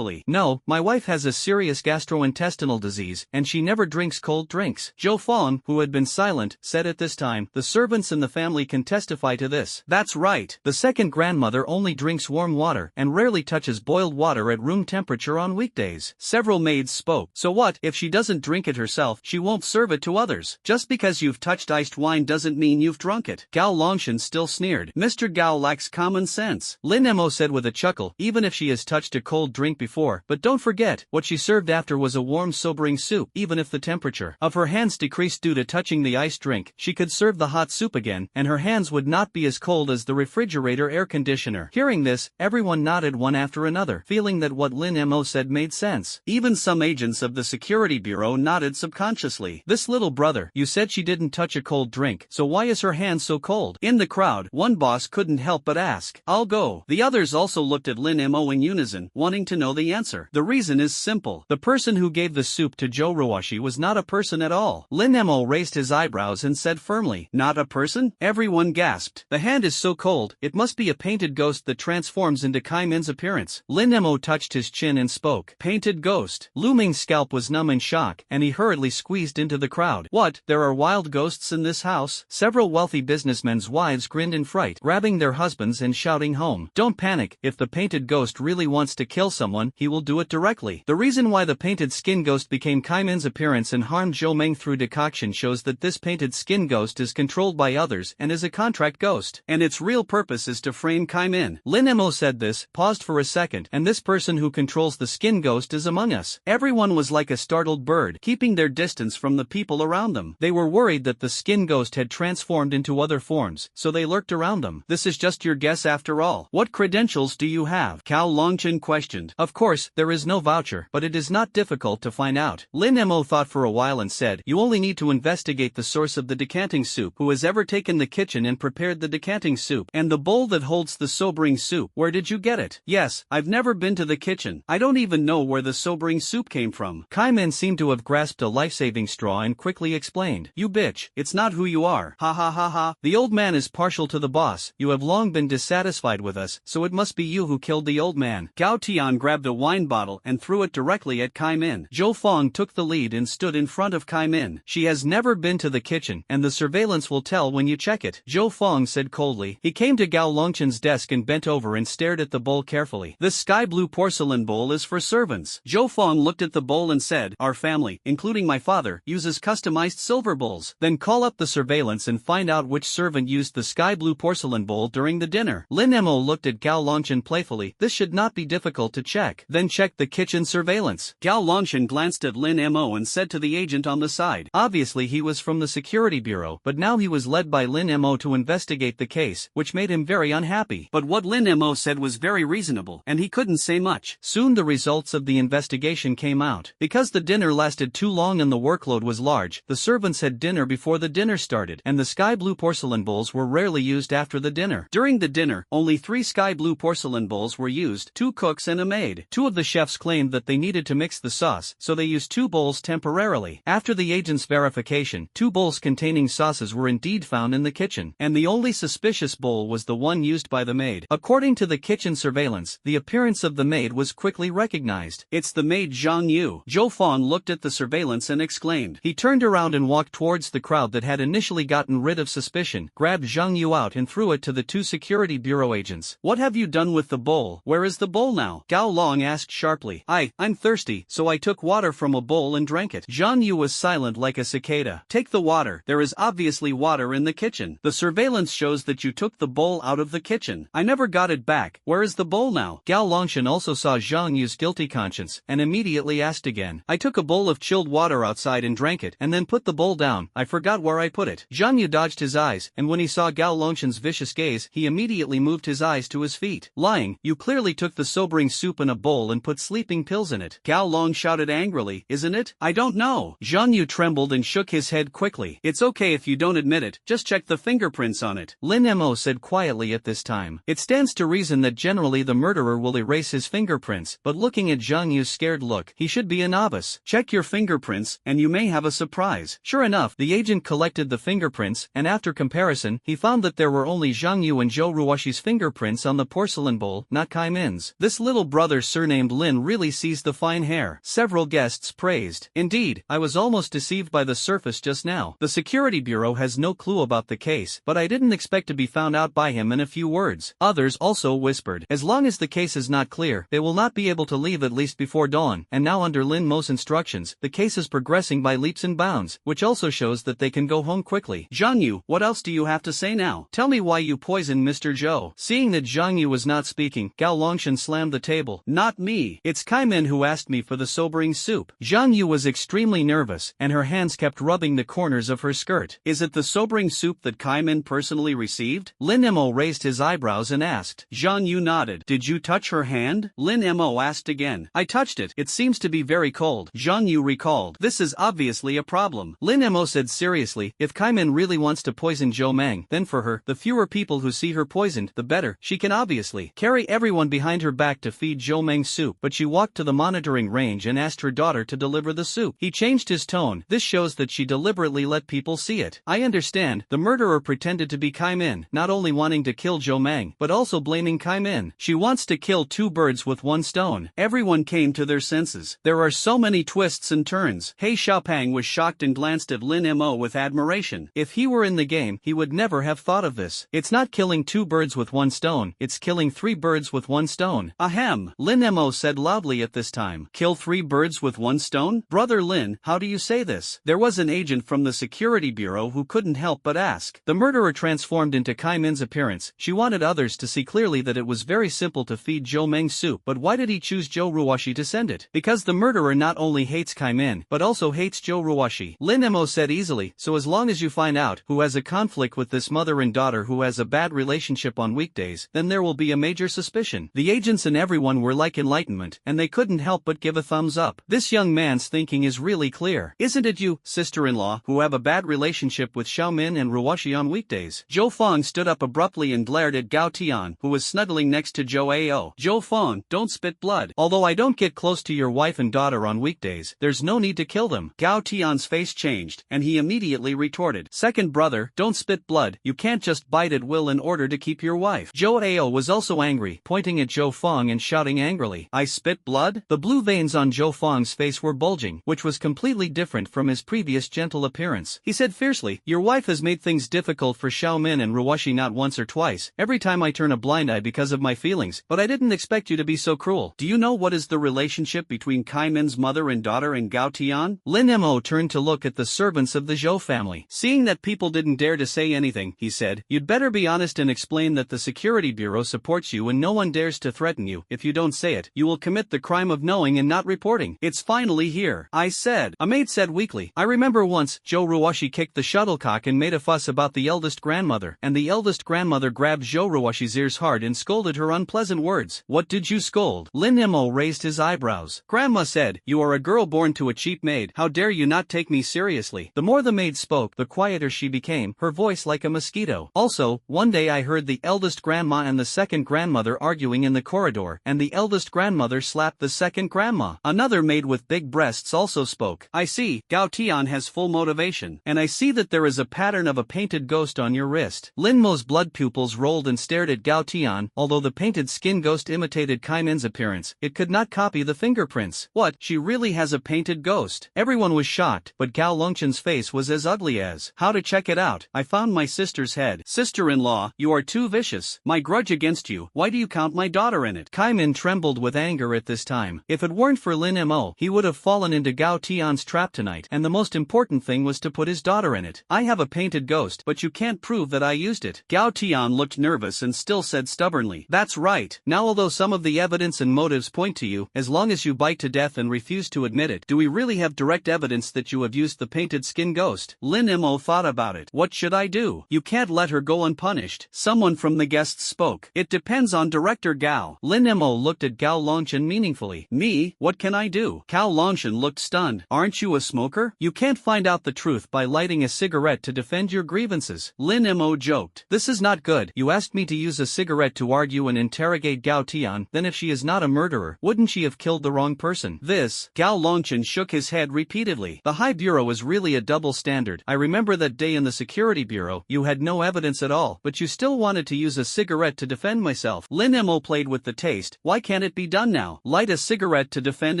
S1: No, my wife has a serious gastrointestinal disease, and she never drinks cold drinks. Zhou Fang, who had been silent, said at this time, the servants in the family can testify to this. That's right. The second grandmother only drinks warm water, and rarely touches boiled water at room temperature on weekdays. Several maids spoke. So what, if she doesn't drink it herself, she won't serve it to others. Just because you've touched iced wine doesn't mean you've drunk it. Gao Longshan still sneered. Mr. Gao lacks common sense. Lin Mo said with a chuckle, even if she has touched a cold drink before, but don't forget, what she served after was a warm sobering soup. Even if the temperature of her hands decreased due to touching the iced drink, she could serve the hot soup again, and her hands would not be as cold as the refrigerator air conditioner. Hearing this, everyone nodded one after another, feeling that what Lin Mo said made sense. Even some agents of the security bureau nodded subconsciously. This little brother, you said she didn't touch a cold drink, so why is her hand so cold? In the crowd, one boss couldn't help but ask. I'll go. The others also looked at Lin Mo in unison, wanting to know the answer. The reason is simple. The person who gave the soup to Zhou Ruoshi was not a person at all. Lin Mo raised his eyebrows and said firmly, not a person? Everyone gasped. The hand is so cold, it must be a painted ghost that transforms into Kai Min's appearance. Lin Mo touched his chin and spoke. Painted ghost. Lu Ming's scalp was numb in shock, and he hurriedly squeezed into the crowd. What, there are wild ghosts in this house? Several wealthy businessmen's wives grinned in fright, grabbing their husbands and shouting home. Don't panic, if the painted ghost really wants to kill someone, he will do it directly. The reason why the painted skin ghost became Kai Min's appearance and harmed Zhou Meng through decoction shows that this painted skin ghost is controlled by others and is a contract ghost, and its real purpose is to frame Kai Min. Lin Mo said this, paused for a second, and this person who controls the skin ghost is among us. Everyone was like a startled bird, keeping their distance from the people around them. They were worried that the skin ghost had transformed into other forms, so they lurked around them. This is just your guess after all. What credentials do you have? Gao Longshan questioned. Of course, there is no voucher, but it is not difficult to find out. Lin Mo thought for a while and said, you only need to investigate the source of the decanting soup. Who has ever taken the kitchen and prepared the decanting soup? And the bowl that holds the sobering soup, where did you get it? Yes, I've never been to the kitchen. I don't even know where the sobering soup came from. Kai Min seemed to have grasped a life-saving straw and quickly explained. You bitch, it's not who you are. Ha ha ha ha. The old man is partial to the boss. You have long been dissatisfied with us, so it must be you who killed the old man. Gao Tian grabbed a wine bottle and threw it directly at Kai Min. Zhou Fang took the lead and stood in front of Kai Min. She has never been to the kitchen, and the surveillance will tell when you check it. Zhou Fang said coldly. He came to Gao Longshan's desk and bent over and stared at the bowl carefully. This sky blue porcelain bowl is for servants. Zhou Fang looked at the bowl and said, our family, including my father, uses customized silver bowls. Then call up the surveillance and find out which servant used the sky blue porcelain bowl during the dinner. Lin Mo looked at Gao Longshan playfully. This should not be difficult to check. Then check the kitchen surveillance. Gao Longshan glanced at Lin Mo and said to the agent on the side. Obviously he was from the security bureau, but now he was led by Lin Mo to investigate the case, which made him very unhappy. But what Lin Mo said was very reasonable, and he couldn't say much. Soon the results of the investigation came out. Because the dinner lasted too long and the workload was large, the servants had dinner before the dinner started, and the sky blue porcelain bowls were rarely used after the dinner. During the dinner, only 3 sky blue porcelain bowls were used, 2 cooks and a maid. 2 of the chefs claimed that they needed to mix the sauce, so they used 2 bowls temporarily. After the agent's verification, 2 bowls containing sauces were indeed found in the kitchen, and the only suspicious bowl was the one used by the maid. According to the kitchen surveillance, the appearance of the maid was quickly recognized. It's the maid Zhang Yu. Zhou Fang looked at the surveillance and exclaimed. He turned around and walked towards the crowd that had initially gotten rid of suspicion, grabbed Zhang Yu out and threw it to the 2 security bureau agents. What have you done with the bowl? Where is the bowl now? Gao Long asked sharply. I'm thirsty, so I took water from a bowl and drank it. Zhang Yu was silent like a cicada. Take the water. There is obviously water in the kitchen. The surveillance shows that you took the bowl out of the kitchen. I never got it back. Where is the bowl now? Gao Longshan also saw Zhang Yu's guilty conscience, and immediately asked again. I took a bowl of chilled water outside and drank it, and then put the bowl down. I forgot where I put it. Zhang Yu dodged his eyes, and when he saw Gao Longshan's vicious gaze, he immediately moved his eyes to his feet. Lying, you clearly took the sobering soup soup in a bowl and put sleeping pills in it. Gao Long shouted angrily, isn't it? I don't know. Zhang Yu trembled and shook his head quickly. It's okay if you don't admit it, just check the fingerprints on it. Lin Mo said quietly at this time. It stands to reason that generally the murderer will erase his fingerprints, but looking at Zhang Yu's scared look, he should be a novice. Check your fingerprints, and you may have a surprise. Sure enough, the agent collected the fingerprints, and after comparison, he found that there were only Zhang Yu and Zhou Ruoxi's fingerprints on the porcelain bowl, not Kai Min's. This little brother surnamed Lin really sees the fine hair. Several guests praised. Indeed, I was almost deceived by the surface just now. The security bureau has no clue about the case, but I didn't expect to be found out by him in a few words. Others also whispered. As long as the case is not clear, they will not be able to leave at least before dawn, and now under Lin Mo's instructions, the case is progressing by leaps and bounds, which also shows that they can go home quickly. Zhang Yu, what else do you have to say now? Tell me why you poisoned Mr. Zhou. Seeing that Zhang Yu was not speaking, Gao Longshan slammed the table. Not me. It's Kai Min who asked me for the sobering soup. Zhang Yu was extremely nervous, and her hands kept rubbing the corners of her skirt. Is it the sobering soup that Kai Min personally received? Lin Mo raised his eyebrows and asked. Zhang Yu nodded. Did you touch her hand? Lin Mo asked again. I touched it. It seems to be very cold. Zhang Yu recalled. This is obviously a problem. Lin Mo said seriously, if Kai Min really wants to poison Zhou Meng, then for her, the fewer people who see her poisoned, the better. She can obviously carry everyone behind her back to feed Zhou Meng soup, but she walked to the monitoring range and asked her daughter to deliver the soup. He changed his tone. This shows that she deliberately let people see it. I understand. The murderer pretended to be Kai Min, not only wanting to kill Zhou Meng, but also blaming Kai Min. She wants to kill two birds with one stone. Everyone came to their senses. There are so many twists and turns. He Xiaopang was shocked and glanced at Lin Mo with admiration. If he were in the game, he would never have thought of this. It's not killing two birds with one stone, it's killing three birds with one stone. Ahem. Lin Mo said loudly at this time. Kill three birds with one stone? Brother Lin, how do you say this? There was an agent from the security bureau who couldn't help but ask. The murderer transformed into Kai Min's appearance. She wanted others to see clearly that it was very simple to feed Zhou Meng soup, but why did he choose Zhou Ruoxi to send it? Because the murderer not only hates Kai Min, but also hates Zhou Ruoxi. Lin Mo said easily, so as long as you find out who has a conflict with this mother and daughter who has a bad relationship on weekdays, then there will be a major suspicion. The agents and everyone were like enlightenment, and they couldn't help but give a thumbs up. This young man's thinking is really clear. Isn't it you, sister-in-law, who have a bad relationship with Xiaomin and Ruoxi on weekdays? Zhou Feng stood up abruptly and glared at Gao Tian, who was snuggling next to Zhou Ao. Zhou Feng, don't spit blood. Although I don't get close to your wife and daughter on weekdays, there's no need to kill them. Gao Tian's face changed, and he immediately retorted. Second brother, don't spit blood. You can't just bite at will in order to keep your wife. Zhou Ao was also angry, pointing at Zhou Feng and shouting angrily. I spit blood? The blue veins on Zhou Feng's face were bulging, which was completely different from his previous gentle appearance. He said fiercely, your wife has made things difficult for Xiaomin and Ruoxi not once or twice. Every time I turn a blind eye because of my feelings, but I didn't expect you to be so cruel. Do you know what is the relationship between Kai Min's mother and daughter and Gao Tian? Lin Mo turned to look at the servants of the Zhou family. Seeing that people didn't dare to say anything, he said, you'd better be honest and explain that the security bureau supports you and no one dares to threaten you. If you don't say it, you will commit the crime of knowing and not reporting. It's finally here. I said. A maid said weakly. I remember once, Zhou Ruoxi kicked the shuttlecock and made a fuss about the eldest grandmother, and the eldest grandmother grabbed Zhou Ruoxi's ears hard and scolded her unpleasant words. What did you scold? Lin Mo raised his eyebrows. Grandma said, you are a girl born to a cheap maid. How dare you not take me seriously? The more the maid spoke, the quieter she became, her voice like a mosquito. Also, one day I heard the eldest grandma and the second grandmother arguing in the corridor, and the eldest grandmother slapped the second grandma. Another maid with big breasts also spoke. I see, Gao Tian has full motivation, and I see that there is a pattern of a painted ghost on your wrist. Lin Mo's blood pupils rolled and stared at Gao Tian. Although the painted skin ghost imitated Kai Min's appearance, it could not copy the fingerprints. What, she really has a painted ghost? Everyone was shocked, but Gao Longshan's face was as ugly as. How to check it out? I found my sister's head. Sister-in-law, you are too vicious. My grudge against you. Why do you count my daughter in it? Kai Min trembled with anger at this time. If it weren't for Lin Mo, he would have fallen into Gao Tian's trap tonight, and the most important thing was to put his daughter in it. I have a painted ghost, but you can't prove that I used it. Gao Tian looked nervous and still said stubbornly, that's right. Now although some of the evidence and motives point to you, as long as you bite to death and refuse to admit it, do we really have direct evidence that you have used the painted skin ghost? Lin Mo thought about it. What should I do? You can't let her go unpunished. Someone from the guests spoke. It depends on Director Gao. Lin Mo looked at Gao Longshan meaningfully. Me? What can I do? Gao Longshan looked stunned. Aren't you a smoker? You can't find out the truth by lighting a cigarette to defend your grievances. Lin Mo joked. This is not good. You asked me to use a cigarette to argue and interrogate Gao Tian, then if she is not a murderer, wouldn't she have killed the wrong person? This. Gao Longshan shook his head repeatedly. The High Bureau is really a double standard. I remember that day in the Security Bureau, you had no evidence at all, but you still wanted to use a cigarette to defend myself. Lin Mo played with the taste. Why can't it be done now? Light a cigarette to defend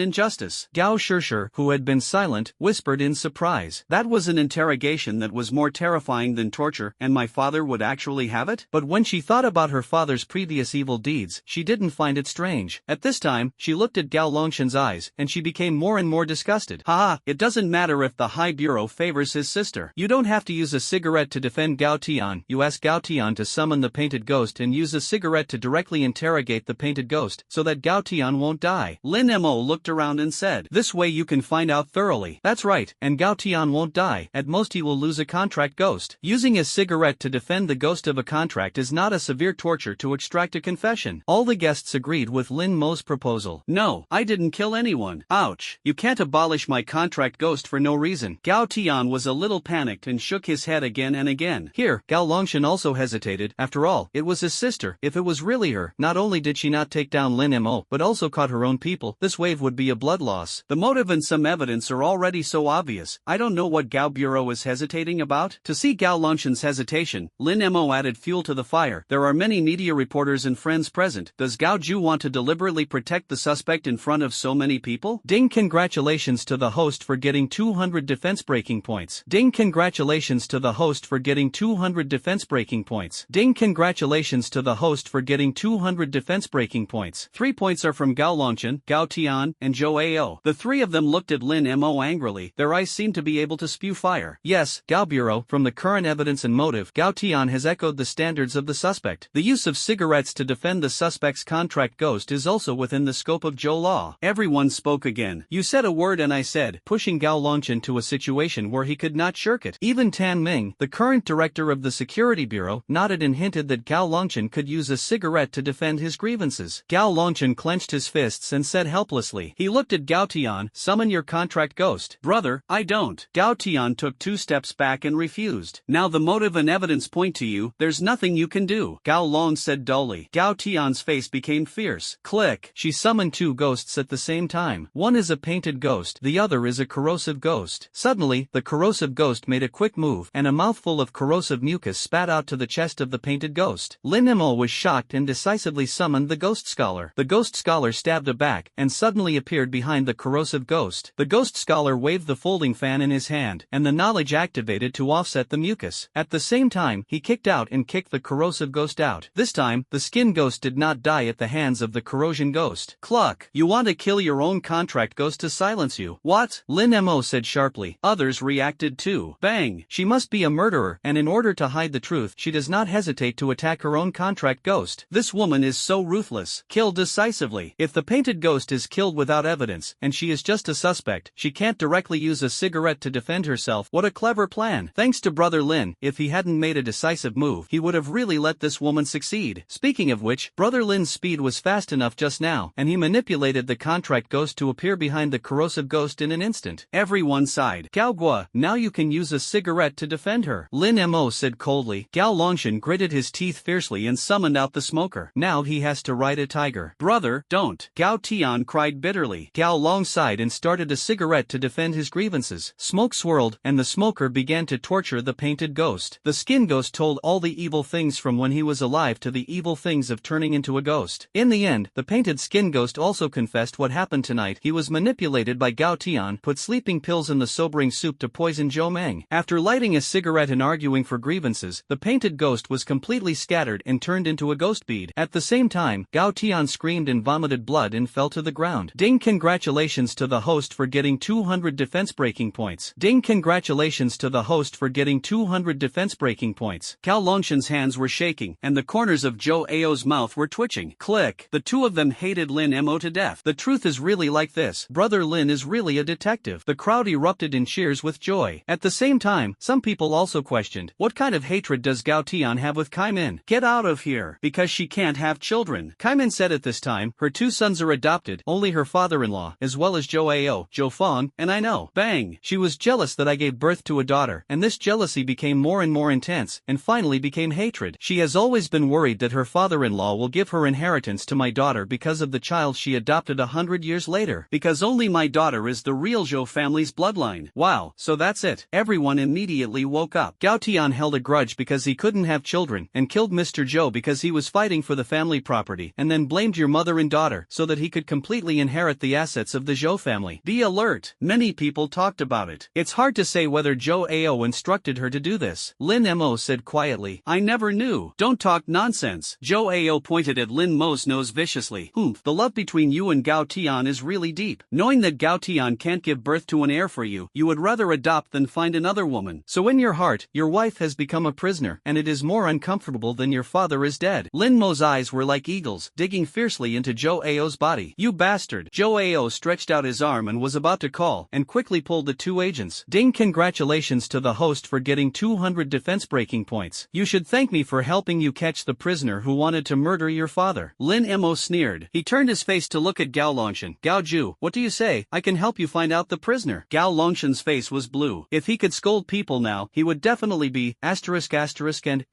S1: injustice. Gao Shishir, who had been silent, whispered in surprise. That was an interrogation that was more terrifying than torture, and my father would actually have it? But when she thought about her father's previous evil deeds, she didn't find it strange. At this time, she looked at Gao Longshan's eyes, and she became more and more disgusted. Haha, it doesn't matter if the High Bureau favors his sister. You don't have to use a cigarette to defend Gao Tian. You ask Gao Tian to summon the painted ghost and use a cigarette to directly interrogate the painted ghost, so that Gao Tian won't die. Lin Mo looked around and said, this way you can find out thoroughly. That's right, and Gao Tian won't die. At most he will lose a contract ghost. Using a cigarette to defend the ghost of a contract is not a severe torture to extract a confession. All the guests agreed with Lin Mo's proposal. No, I didn't kill anyone. Ouch. You can't abolish my contract ghost for no reason. Gao Tian was a little panicked and shook his head again and again. Here, Gao Longshan also hesitated. After all, it was his sister. If it was really her, not only did she not take down Lin Mo, but also caught her own people, this wave would be a blood loss. The motive and some evidence are already so obvious. I don't know what Gao Bureau is hesitating about. To see Gao Longshan's hesitation, Lin Mo added fuel to the fire. There are many media reporters and friends present. Does Gao Ju want to deliberately protect the suspect in front of so many people? Ding, congratulations to the host for getting 200 defense breaking points. Ding, congratulations to the host for getting 200 defense breaking points. Ding, congratulations to the host for getting 200 defense breaking points. 3 points are from Gao Longshan, Gao Tian, and Zhou Ao. The three of them looked at Lin Mo angrily. Their eyes seemed to be able to spew fire. Yes, Gao Bureau, from the current evidence and motive, Gao Tian has echoed the standards of the suspect. The use of cigarettes to defend the suspect's contract ghost is also within the scope of Zhou law. Everyone spoke again. You said a word and I said, pushing Gao Longshan to a situation where he could not shirk it. Even Tan Ming, the current director of the Security Bureau, nodded and hinted that Gao Longshan could use a cigarette to defend his grievances. Gao Longshan clenched his fists and said helplessly. He looked at Gao Tian, summon your contract ghost. Brother, I don't. Gao Tian took 2 steps back and refused. Now the motive and evidence point to you, there's nothing you can do. Gao Long said dully. Gao Tian's face became fierce. Click. She summoned 2 ghosts at the same time. One is a painted ghost, the other is a corrosive ghost. Suddenly, the corrosive ghost made a quick move, and a mouthful of corrosive mucus spat out to the chest of the painted ghost. Lin Mo was shocked and decisively summoned the ghost scholar. The ghost scholar stabbed aback, and suddenly appeared behind the corrosive ghost. The ghost scholar waved the folding fan in his hand, and the knowledge activated to offset the mucus. At the same time, he kicked out and kicked the corrosive ghost out. This time, the skin ghost did not die at the hands of the corrosion ghost. Cluck. You want to kill your own contract ghost to silence you. What? Lin Mo said sharply. Others reacted too. Bang. She must be a murderer, and in order to hide the truth, she does not hesitate to attack her own contract ghost. This woman is so ruthless. Kill decisively. If the painted ghost is killed without evidence, and she is just a suspect, she can't directly use a cigarette to defend herself. What a clever plan. Thanks to Brother Lin, if he hadn't made a decisive move, he would have really let this woman succeed. Speaking of which, Brother Lin's speed was fast enough just now, and he manipulated the contract ghost to appear behind the corrosive ghost in an instant. Everyone sighed. Gao Gua, now you can use a cigarette to defend her. Lin Mo said coldly. Gao Longshan gritted his teeth fiercely and summoned out the smoker. Now he has to ride a tiger. Brother, don't. Gao Tian cried bitterly. Gao Long sighed and started a cigarette to defend his grievances. Smoke swirled, and the smoker began to torture the painted ghost. The skin ghost told all the evil things from when he was alive to the evil things of turning into a ghost. In the end, the painted skin ghost also confessed what happened tonight. He was manipulated by Gao Tian, put sleeping pills in the sobering soup to poison Zhou Meng. After lighting a cigarette and arguing for grievances, the painted ghost was completely scattered and turned into a ghost bead. At the same time, Gao Tian screamed and vomited blood and fell to the ground. Ding, congratulations to the host for getting 200 defense breaking points. Ding, congratulations to the host for getting 200 defense breaking points. Gao Longshan's hands were shaking, and the corners of Zhou Ao's mouth were twitching. Click. The two of them hated Lin Mo to death. The truth is really like this. Brother Lin is really a detective. The crowd erupted in cheers with joy. At the same time, some people also questioned, what kind of hatred does Gao Tian have with Kaimin? Get out of here, because she can't have children. Kaimin said at this time, her 2 sons are adopted, only her father-in-law, as well as Jo Ao, Jo Fong, and I know. Bang! She was jealous that I gave birth to a daughter, and this jealousy became more and more intense, and finally became hatred. She has always been worried that her father-in-law will give her inheritance to my daughter because of the child she adopted 100 years later. Because only my daughter is the real Zhou family's bloodline. Wow, so that's it. Everyone immediately woke up. Gao Tian held a grudge because he couldn't have children, and killed Mr. Zhou because he was fighting for the family property, and then blamed your mother and daughter so that he could completely inherit the assets of the Zhou family. Be alert. Many people talked about it. It's hard to say whether Zhou Ao instructed her to do this. Lin Mo said quietly. I never knew. Don't talk nonsense. Zhou Ao pointed at Lin Mo's nose viciously. The love between you and Gao Tian is really deep. Knowing that Gao Tian can't give birth to an heir for you, you would rather adopt than find another woman. So in your heart, your wife has become a prisoner, and it is more uncomfortable than your father is dead. Lin Mo's eyes were like eagles, digging fiercely into Zhou Ao's body. You bastard. Zhou Ao stretched out his arm and was about to call, and quickly pulled the 2 agents. Ding! Congratulations to the host for getting 200 defense breaking points. You should thank me for helping you catch the prisoner who wanted to murder your father. Lin Mo sneered. He turned his face to look at Gao Longshan. Gao Ju, what do you say? I can help you find out the prisoner. Gao Longshan's face was blue. If he could scold people now, he would definitely be **** and ****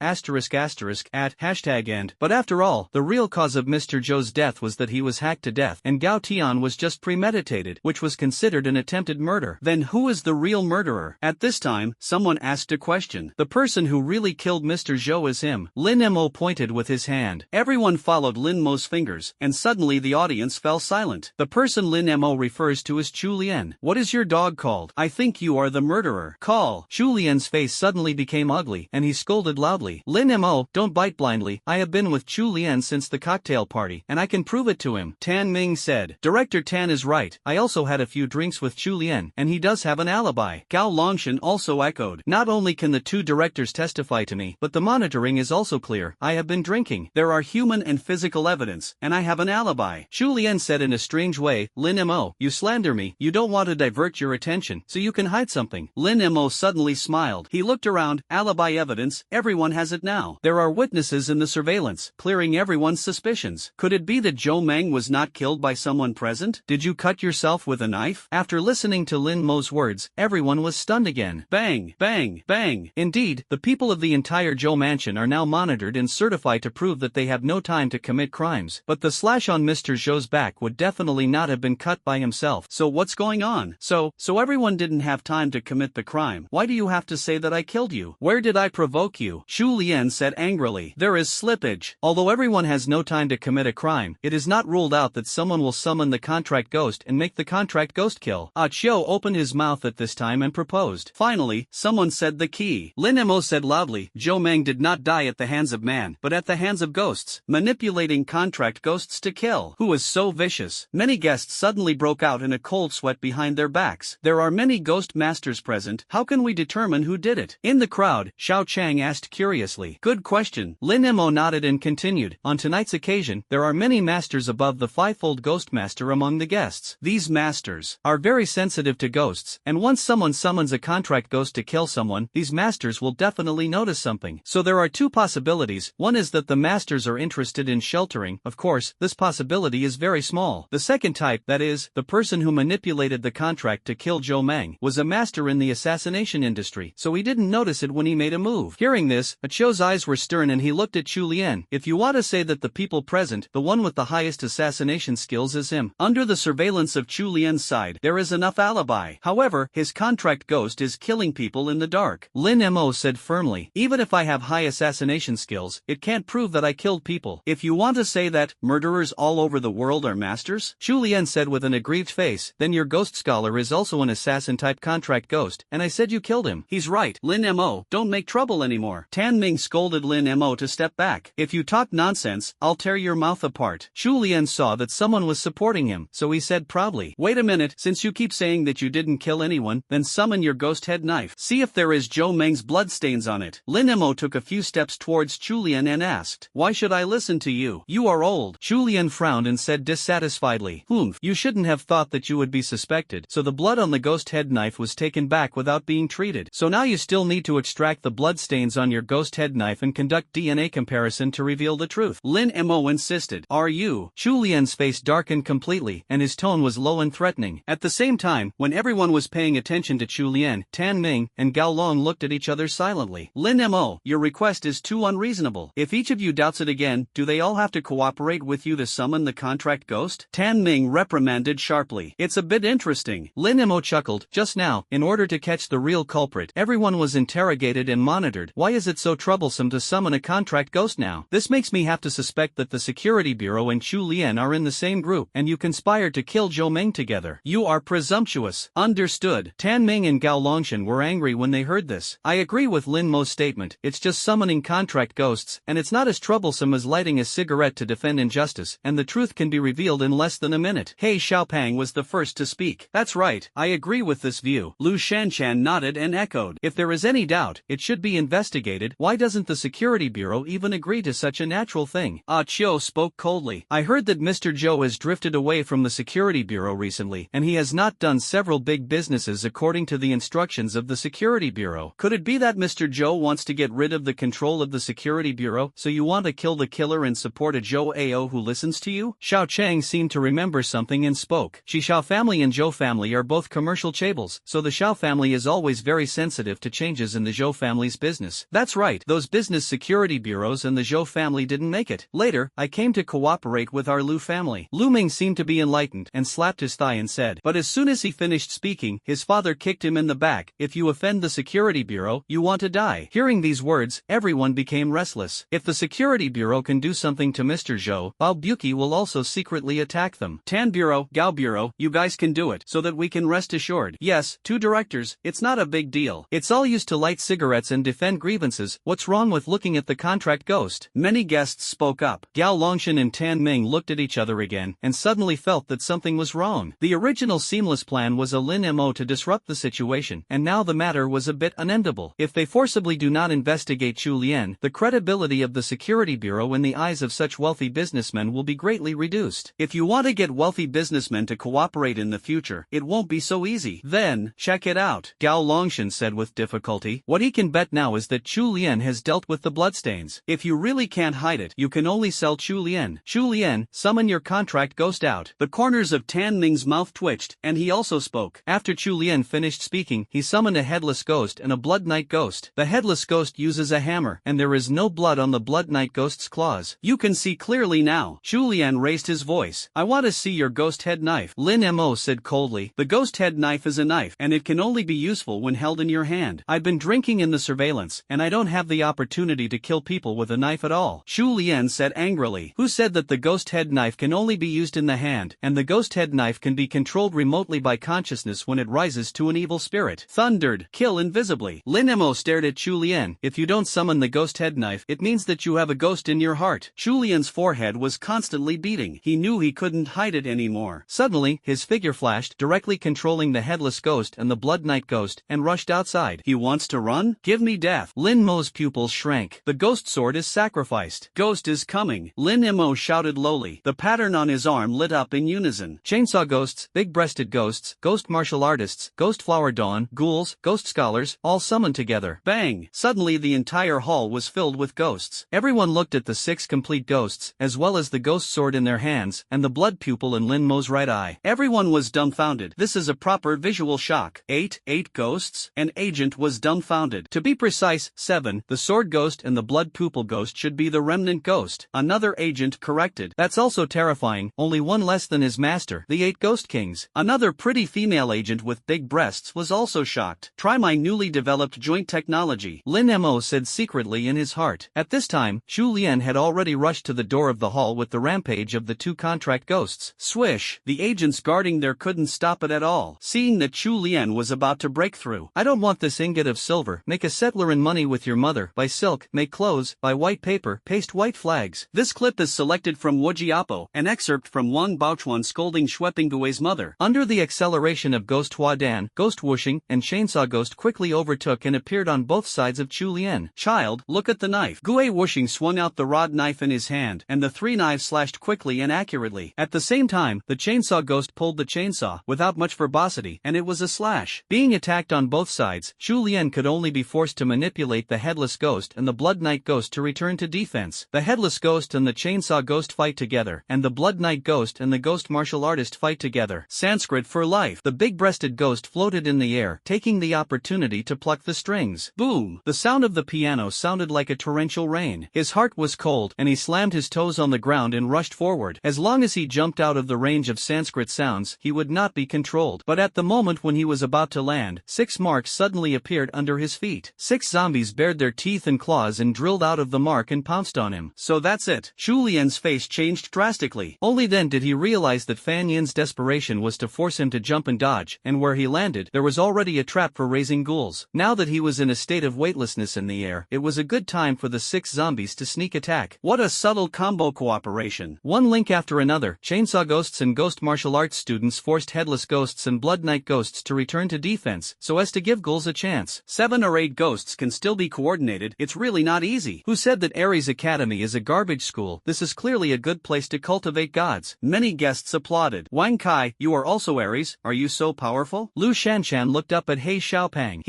S1: at #and. But after all, the real cause of Mr. Zhou's death was that he was hacked to death, and Gao Tian was just premeditated, which was considered an attempted murder. Then who is the real murderer? At this time, someone asked a question. The person who really killed Mr. Zhou is him. Lin Mo pointed with his hand. Everyone followed Lin Mo's fingers, and suddenly the audience fell silent. The person Lin Mo refers to is Chu Lian. What is your dog called? I think you are the murderer. Call. Chu Lian's face suddenly became ugly, and he scolded loudly. Lin Mo, don't bite blindly. I have been with Chu Lian since the cocktail party, and I can prove it to him. Tan Ming said. Director Tan is right. I also had a few drinks with Chu Lian, and he does have an alibi. Gao Longshan also echoed. Not only can the 2 directors testify to me, but the monitoring is also clear. I have been drinking. There are human and physical evidence, and I have an alibi. Chu Lian said in a strange way. Lin Mo, you slander me. You don't want to divert your attention, so you can hide something. Lin Mo suddenly smiled. He looked around. Alibi evidence. Everyone has it now. There are witnesses in the surveillance, clearing everyone's suspicions. Could it be that Zhou Meng was not killed by someone present? Did you cut yourself with a knife? After listening to Lin Mo's words, everyone was stunned again. Bang, bang, bang. Indeed, the people of the entire Zhou mansion are now monitored and certified to prove that they have no time to commit crimes. But the slash on Mr. Zhou's back would definitely not have been cut by himself. So what's going on? So everyone didn't have time to commit the crime. Why do you have to say that I killed you? Where did I provoke you? Chu Lian said angrily. There is slippage. Although everyone has no time to commit a crime, it is not ruled out that someone will summon the contract ghost and make the contract ghost kill. Chiu opened his mouth at this time and proposed. Finally, someone said the key. Lin Mo said loudly. Zhou Meng did not die at the hands of man, but at the hands of ghosts, manipulating contract ghosts to kill. Who is so vicious? Many guests suddenly broke out in a cold sweat behind their backs. There are many ghost masters present. How can we determine who did it? In the crowd, Xiao Chang asked curiously. Good question. Lin Mo nodded and continued. On tonight's occasion, there are many masters above the fivefold ghost master among the guests. These masters are very sensitive to ghosts, and once someone summons a contract ghost to kill someone, these masters will definitely notice something. So there are 2 possibilities. One is that the masters are interested in sheltering. Of course, this possibility is very small. The second type, that is, the person who manipulated the contract to kill Zhou Meng, was a master in the assassination industry, so he didn't notice it when he made a move. Hearing this, Chiu's eyes were stern and he looked at Chu Lian. If you want to say that the people present, the one with the highest assassination skills is him. Under the surveillance of Chu Lian's side, there is enough alibi. However, his contract ghost is killing people in the dark. Lin Mo said firmly. Even if I have high assassination skills, it can't prove that I killed people. If you want to say that murderers all over the world are masters, Chu Lian said with an aggrieved face, then your ghost scholar is also an assassin-type contract ghost, and I said you killed him. He's right. Lin Mo, don't make trouble anymore. Tan Ming scolded Lin Mo to step back. If you talk nonsense, I'll tear your mouth apart. Chu Lian saw that someone was supporting him, so he said proudly, wait a minute, since you keep saying that you didn't kill anyone, then summon your ghost head knife. See if there is Zhou Meng's bloodstains on it. Lin Mo took a few steps towards Chu Lian and asked, why should I listen to you? You are old. Chu Lian frowned and said dissatisfiedly, you shouldn't have thought that you would be suspected, so the blood on the ghost head knife was taken back without being treated. So now you still need to extract the bloodstains on your ghost head knife and conduct DNA comparison to reveal the truth. Lin Mo insisted. invested. Are you? Chu Lian's face darkened completely, and his tone was low and threatening. At the same time, when everyone was paying attention to Chu Lian, Tan Ming and Gao Long looked at each other silently. Lin Mo, your request is too unreasonable. If each of you doubts it again, do they all have to cooperate with you to summon the contract ghost? Tan Ming reprimanded sharply. It's a bit interesting. Lin Mo chuckled. Just now, in order to catch the real culprit, everyone was interrogated and monitored. Why is it so troublesome to summon a contract ghost now? This makes me have to suspect that the Security Bureau and Chu Lian are in the same group, and you conspired to kill Zhou Meng together. You are presumptuous. Understood. Tan Ming and Gao Longshan were angry when they heard this. I agree with Lin Mo's statement. It's just summoning contract ghosts, and it's not as troublesome as lighting a cigarette to defend injustice, and the truth can be revealed in less than a minute. He Xiaopang was the first to speak. That's right, I agree with this view. Lu Shanshan nodded and echoed. If there is any doubt, it should be investigated. Why doesn't the Security Bureau even agree to such a natural thing? Ah Chiu spoke coldly. I heard that Mr. Zhou has drifted away from the Security Bureau recently, and he has not done several big businesses according to the instructions of the Security Bureau. Could it be that Mr. Zhou wants to get rid of the control of the Security Bureau, so you want to kill the killer and support a Zhou Ao who listens to you? Xiao Chang seemed to remember something and spoke. Xiao family and Zhou family are both commercial chaebol, so the Xiao family is always very sensitive to changes in the Zhou family's business. That's right, those business security bureaus and the Zhou family didn't make it. Later, I came to cooperate with our Lu family. Lu Ming seemed to be enlightened and slapped his thigh and said, but as soon as he finished speaking, his father kicked him in the back. If you offend the Security Bureau, you want to die. Hearing these words, everyone became restless. If the Security Bureau can do something to Mr. Zhou, Bao Buki will also secretly attack them. Tan Bureau, Gao Bureau, you guys can do it, so that we can rest assured. Yes, 2 directors, it's not a big deal. It's all used to light cigarettes and defend grievances. What's wrong with looking at the contract ghost? Many guests spoke up. Gao Longshan and Tan Ming looked at each other again, and suddenly felt that something was wrong. The original seamless plan was a Lin Mo to disrupt the situation, and now the matter was a bit unendable. If they forcibly do not investigate Chu Lian, the credibility of the Security Bureau in the eyes of such wealthy businessmen will be greatly reduced. If you want to get wealthy businessmen to cooperate in the future, it won't be so easy. Then, check it out, Gao Longshan said with difficulty. What he can bet now is that Chu Lian has dealt with the bloodstains. If you really can't hide it, you can only sell Chu Lian. Chu Lian, summon your contract ghost out. The corners of Tan Ming's mouth twitched, and he also spoke. After Chu Lian finished speaking, he summoned a headless ghost and a blood knight ghost. The headless ghost uses a hammer, and there is no blood on the blood knight ghost's claws. You can see clearly now. Chu Lian raised his voice. I want to see your ghost head knife. Lin Mo said coldly. The ghost head knife is a knife, and it can only be useful when held in your hand. I've been drinking in the surveillance, and I don't have the opportunity to kill people with a knife at all. Chu Lian said angrily. Who said that the ghost head knife can only be used in the hand, and the ghost head knife can be controlled remotely by consciousness when it rises to an evil spirit? Thundered. Kill invisibly. Lin Mo stared at Chu Lian. If you don't summon the ghost head knife, it means that you have a ghost in your heart. Chu Lian's forehead was constantly beating. He knew he couldn't hide it anymore. Suddenly, his figure flashed, directly controlling the headless ghost and the blood knight ghost, and rushed outside. He wants to run? Give me death. Lin Mo's pupils shrank. The ghost sword is sacrificed. Ghost is coming. Lin Mo shouted lowly. The pattern on his arm lit up in unison. Chainsaw ghosts, big-breasted ghosts, ghost martial artists, ghost flower dawn, ghouls, ghost scholars, all summoned together. Bang! Suddenly the entire hall was filled with ghosts. Everyone looked at the 6 complete ghosts, as well as the ghost sword in their hands, and the blood pupil in Lin Mo's right eye. Everyone was dumbfounded. This is a proper visual shock. 8 ghosts? An agent was dumbfounded. To be precise, 7, the sword ghost and the blood pupil ghost should be the remnant ghost. Another agent corrected. That's also terrifying, only one less than his master, the 8 ghost kings. Another pretty female agent with big breasts was also shocked. Try my newly developed joint technology, Lin Mo said secretly in his heart. At this time, Chu Lian had already rushed to the door of the hall with the rampage of the 2 contract ghosts. Swish! The agents guarding there couldn't stop it at all, seeing that Chu Lian was about to break through. I don't want this ingot of silver. Make a settler in money with your mother. Buy silk, make clothes, buy white paper, paste white flags. This clip is selected from Wojiapo, an excerpt from Wang Baochuan scolding Shuepinggui's mother. Under the acceleration of Ghost Huadan, Ghost Wuxing and Chainsaw Ghost quickly overtook and appeared on both sides of Chu Lian. Child, look at the knife. Gue Wuxing swung out the rod knife in his hand, and the 3 knives slashed quickly and accurately. At the same time, the Chainsaw Ghost pulled the chainsaw, without much verbosity, and it was a slash. Being attacked on both sides, Chu Lian could only be forced to manipulate the headless ghost and the blood knight ghost to return to defense. The headless ghost and the chainsaw chainsaw ghost fight together, and the blood knight ghost and the ghost martial artist fight together. Sanskrit for life. The big-breasted ghost floated in the air, taking the opportunity to pluck the strings. Boom! The sound of the piano sounded like a torrential rain. His heart was cold, and he slammed his toes on the ground and rushed forward. As long as he jumped out of the range of Sanskrit sounds, he would not be controlled. But at the moment when he was about to land, 6 marks suddenly appeared under his feet. 6 zombies bared their teeth and claws and drilled out of the mark and pounced on him. So that's it. Shu Lian's face changed drastically. Only then did he realize that Fan Yin's desperation was to force him to jump and dodge, and where he landed, there was already a trap for raising ghouls. Now that he was in a state of weightlessness in the air, it was a good time for the 6 zombies to sneak attack. What a subtle combo cooperation. One link after another, chainsaw ghosts and ghost martial arts students forced headless ghosts and blood knight ghosts to return to defense, so as to give ghouls a chance. 7 or 8 ghosts can still be coordinated. It's really not easy. Who said that Ares Academy is a garbage school? This is clearly a good place to cultivate gods. Many guests applauded. Wang Kai, you are also Ares, are you so powerful? Lu Shanshan looked up at He Xiaopang.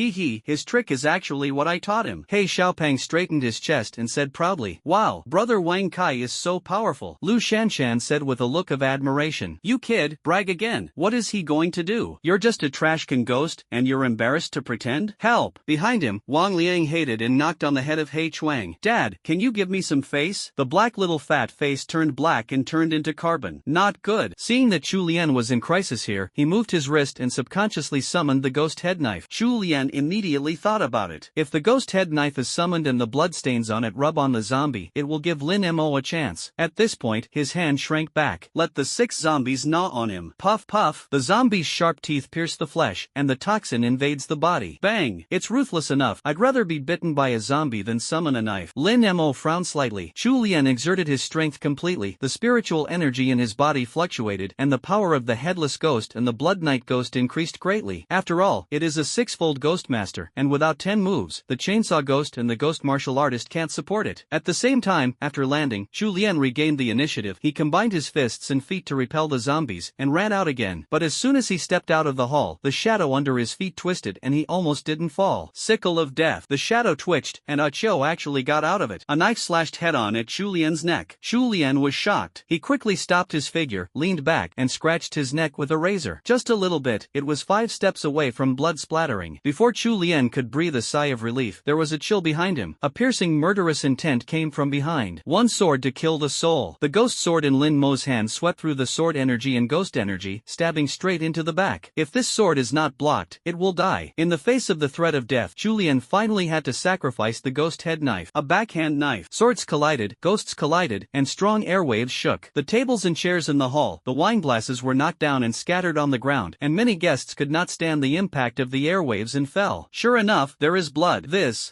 S1: His trick is actually what I taught him. He Xiaopang straightened his chest and said proudly, wow, brother Wang Kai is so powerful. Lu Shanshan said with a look of admiration. You kid, brag again. What is he going to do? You're just a trash can ghost, and you're embarrassed to pretend? Help! Behind him, Wang Liang hated and knocked on the head of He Chuang. Dad, can you give me some face? The black little fat face turned black and turned into carbon. Not good. Seeing that Chu Lian was in crisis here, he moved his wrist and subconsciously summoned the ghost head knife. Chu Lian immediately thought about it. If the ghost head knife is summoned and the bloodstains on it rub on the zombie, it will give Lin Mo a chance. At this point, his hand shrank back. Let the 6 zombies gnaw on him. Puff puff. The zombie's sharp teeth pierce the flesh, and the toxin invades the body. Bang! It's ruthless enough. I'd rather be bitten by a zombie than summon a knife. Lin Mo frowned slightly. Chu Lian exerted his strength completely. The spiritual energy in his body fluctuated, and the power of the headless ghost and the blood knight ghost increased greatly. After all, it is a 6-fold ghost master, and without 10 moves, the chainsaw ghost and the ghost martial artist can't support it. At the same time, after landing, Chu Lian regained the initiative. He combined his fists and feet to repel the zombies, and ran out again. But as soon as he stepped out of the hall, the shadow under his feet twisted and he almost didn't fall. Sickle of death. The shadow twitched, and Achio actually got out of it. A knife slashed head-on at Chu Lian's neck. Chu Lian was shocked. He quickly stopped his figure, leaned back, and scratched his neck with a razor. Just a little bit. It was 5 steps away from blood splattering. Before Chu Lian could breathe a sigh of relief, there was a chill behind him. A piercing murderous intent came from behind. One sword to kill the soul. The ghost sword in Lin Mo's hand swept through the sword energy and ghost energy, stabbing straight into the back. If this sword is not blocked, it will die. In the face of the threat of death, Chu Lian finally had to sacrifice the ghost head knife. A backhand knife. Swords collided, ghosts collided, and strong airwaves shook. The tables and chairs in the hall, the wine glasses were knocked down and scattered on the ground, and many guests could not stand the impact of the airwaves and fell. Sure enough, there is blood.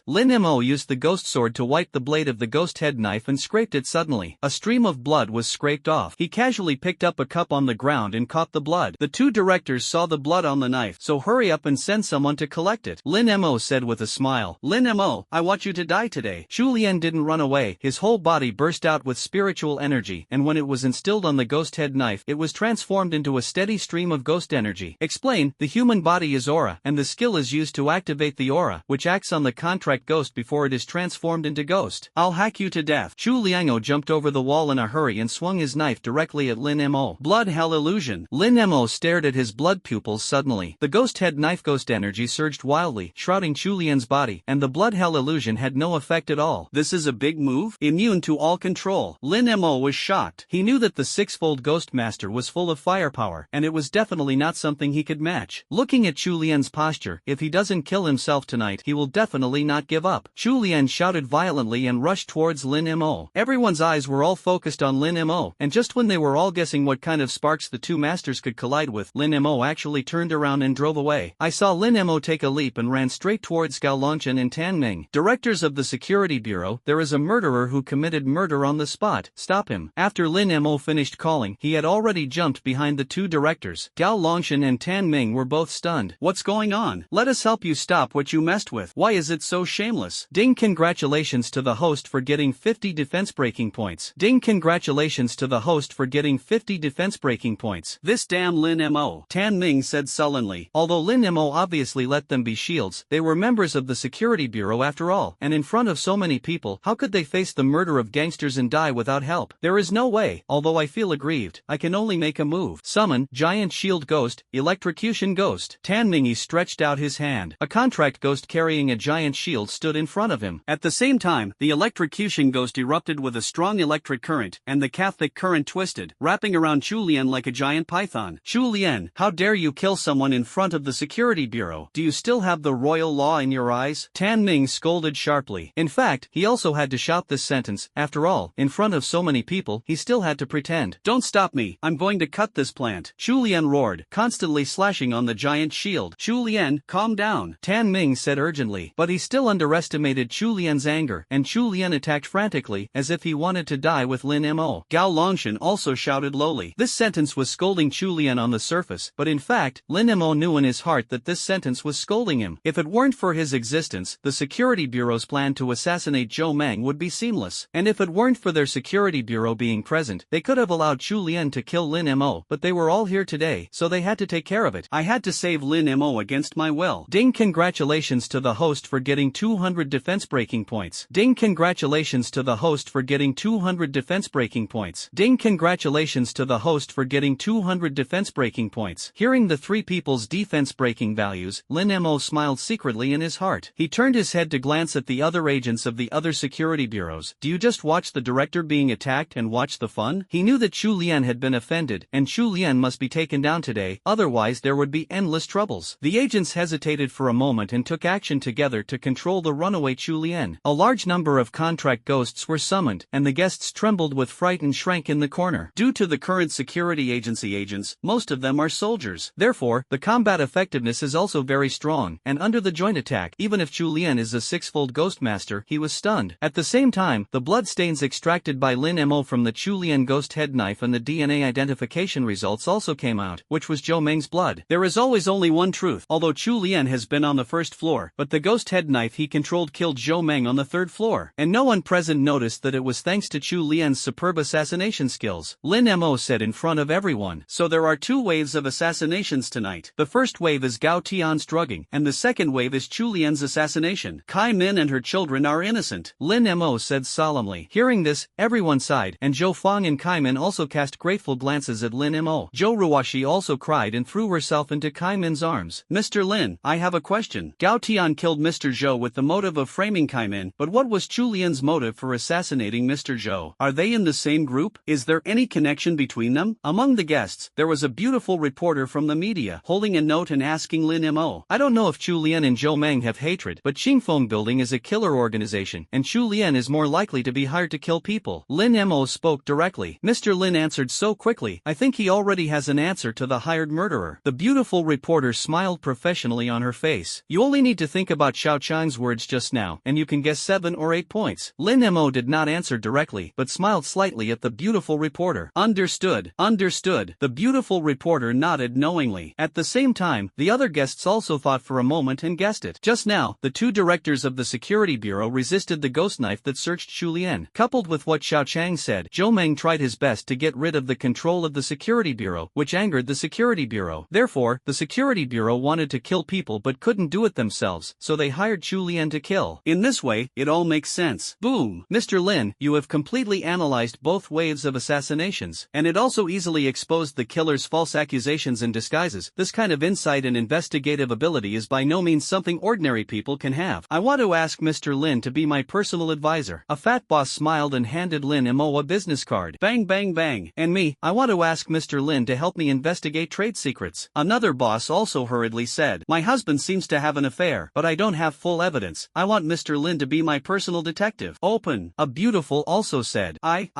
S1: Lin Mo used the ghost sword to wipe the blade of the ghost head knife and scraped it suddenly. A stream of blood was scraped off. He casually picked up a cup on the ground and caught the blood. The 2 directors saw the blood on the knife, so hurry up and send someone to collect it. Lin Mo said with a smile. Lin Mo, I want you to die today. Chu Lian didn't run away. His whole body burst out with spiritual energy, and when it was instilled on the ghost head knife, it was transformed into a steady stream of ghost energy. Explain, the human body is aura, and the skill is used to activate the aura, which acts on the contract ghost before it is transformed into ghost. I'll hack you to death. Chu Liango jumped over the wall in a hurry and swung his knife directly at Lin Mo. Blood hell illusion. Lin Mo stared at his blood pupils suddenly. The ghost head knife ghost energy surged wildly, shrouding Chu Lian's body, and the blood hell illusion had no effect at all. This is a big move? Immune to all control. Lin Mo was shocked. He knew that the 6-fold ghost master was full of firepower, and it was definitely not something he could match. Looking at Chu Lian's posture, if he doesn't kill himself tonight, he will definitely not give up. Chu Lian shouted violently and rushed towards Lin Mo. Everyone's eyes were all focused on Lin Mo, and just when they were all guessing what kind of sparks the 2 masters could collide with, Lin Mo actually turned around and drove away. I saw Lin Mo take a leap and ran straight towards Gao Longchen and Tan Ming. Directors of the Security Bureau, there is a murderer who committed murder on the spot. Stop him. After Lin Mo finished calling, he had already jumped behind the 2 directors. Gao Longchen and Tan Ming were both stunned. What's going on? Let us help you stop what you messed with. Why is it so shameless? Ding, congratulations to the host for getting 50 defense breaking points. Ding, congratulations to the host for getting 50 defense breaking points. This damn Lin Mo, Tan Ming said sullenly. Although Lin Mo obviously let them be shields, they were members of the Security Bureau after all, and in front of so many people, how could they face the murder of gangsters and die without help. There is no way, although I feel aggrieved, I can only make a move. Summon, giant shield ghost, electrocution ghost. Teeming stretched out his hand. A contract ghost carrying a giant shield stood in front of him. At the same time, the electrocution ghost erupted with a strong electric current, and the Catholic current twisted, wrapping around Chu Lian like a giant python. Chu Lian, how dare you kill someone in front of the security bureau? Do you still have the royal law in your eyes? Teeming scolded sharply. In fact, he also had to shout this sentence. After all, in front of so many people, he still had to pretend. Don't stop me, I'm going to cut this plant. Chu Lian roared, constantly slashing on the giant shield. Chu Lian, calm down, Teeming said urgently. But he still underestimated Chu Lian's anger, and Chu Lian attacked frantically, as if he wanted to die with Lin Mo. Gao Longshan also shouted lowly. This sentence was scolding Chu Lian on the surface, but in fact, Lin Mo knew in his heart that this sentence was scolding him. If it weren't for his existence, the security bureau's plan to assassinate Zhou Meng would be seamless. And if it weren't for their security bureau being present, they could have allowed Chu Lian to kill Lin Mo, but they were all here today, so they had to take care of it. I had to save Lin Mo against my will. Ding, congratulations to the host for getting 200 defense breaking points. Ding, congratulations to the host for getting 200 defense breaking points. Ding, congratulations to the host for getting 200 defense breaking points. Hearing the three people's defense breaking values, Lin Mo smiled secretly in his heart. He turned his head to glance at the other agents of the other security bureaus. Do you just watch the director being attacked and watch the fun? He knew that Chu Lian had been offended, and Chu Lian must be taken down today, otherwise there would be endless troubles. The agents hesitated for a moment and took action together to control the runaway Chu Lian. A large number of contract ghosts were summoned, and the guests trembled with fright and shrank in the corner. Due to the current security agency agents, most of them are soldiers. Therefore, the combat effectiveness is also very strong, and under the joint attack, even if Chu Lian is a six-fold ghost master, he was stunned. At the same time, the blood stains extracted by Lin Mo from the Chu Lian ghost head knife and the DNA identification results also came out, which was Zhou Meng's blood. There is always only one truth. Although Chu Lian has been on the first floor, but the ghost head knife he controlled killed Zhou Meng on the third floor, and no one present noticed that it was thanks to Chu Lian's superb assassination skills. Lin Mo said in front of everyone. So there are two waves of assassinations tonight. The first wave is Gao Tian's drugging, and the second wave is Chu Lian's assassination. Kai Min and her children are innocent, Lin Mo said solemnly. Hearing this, everyone sighed, and Zhou Fang and Kai Min also cast grateful glances at Lin Mo. Zhou Ruoshi also cried and threw herself into Kai Min's arms. Mr. Lin, I have a question. Gao Tian killed Mr. Zhou with the motive of framing Kai Min, but what was Chu Lian's motive for assassinating Mr. Zhou? Are they in the same group? Is there any connection between them? Among the guests, there was a beautiful reporter from the media, holding a note and asking Lin Mo. I don't know if Chu Lian and Zhou Meng have hatred, but Qingfeng Building is a killer organization, and Chu Lian is more likely to be hired to kill people. Lin Mo spoke directly. Mr. Lin answered so quickly, I think he already has an answer to the hired murderer. The beautiful reporter smiled professionally on her face. You only need to think about Xiao Chang's words just now, and you can guess 7 or 8 points. Lin Mo did not answer directly, but smiled slightly at the beautiful reporter. Understood, understood. The beautiful reporter nodded knowingly. At the same time, the other guests also thought for a moment and guessed it. Just now, the two directors of the security bureau resisted the ghost knife that searched Chu Lian. Coupled with what Xiao Chang said, Zhou Meng tried his best to get rid of the control of the security bureau, which angered the security bureau. Therefore, the security bureau wanted to kill people but couldn't do it themselves, so they hired Chu Lian to kill. In this way, it all makes sense. Boom! Mr. Lin, you have completely analyzed both waves of assassinations, and it also easily exposed the killer's false accusations and disguises. This kind of insight and investigative ability is by no means something ordinary people can have. I want to ask Mr. Lin to be my personal advisor. A fat boss smiled and handed Lin Mo a business card. Bang bang bang. And me, I want to ask Mr. Lin to help me investigate trade secrets. Another boss also hurriedly said, my husband seems to have an affair, but I don't have full evidence. I want Mr. Lin to be my personal detective. Open. A beautiful also said, I.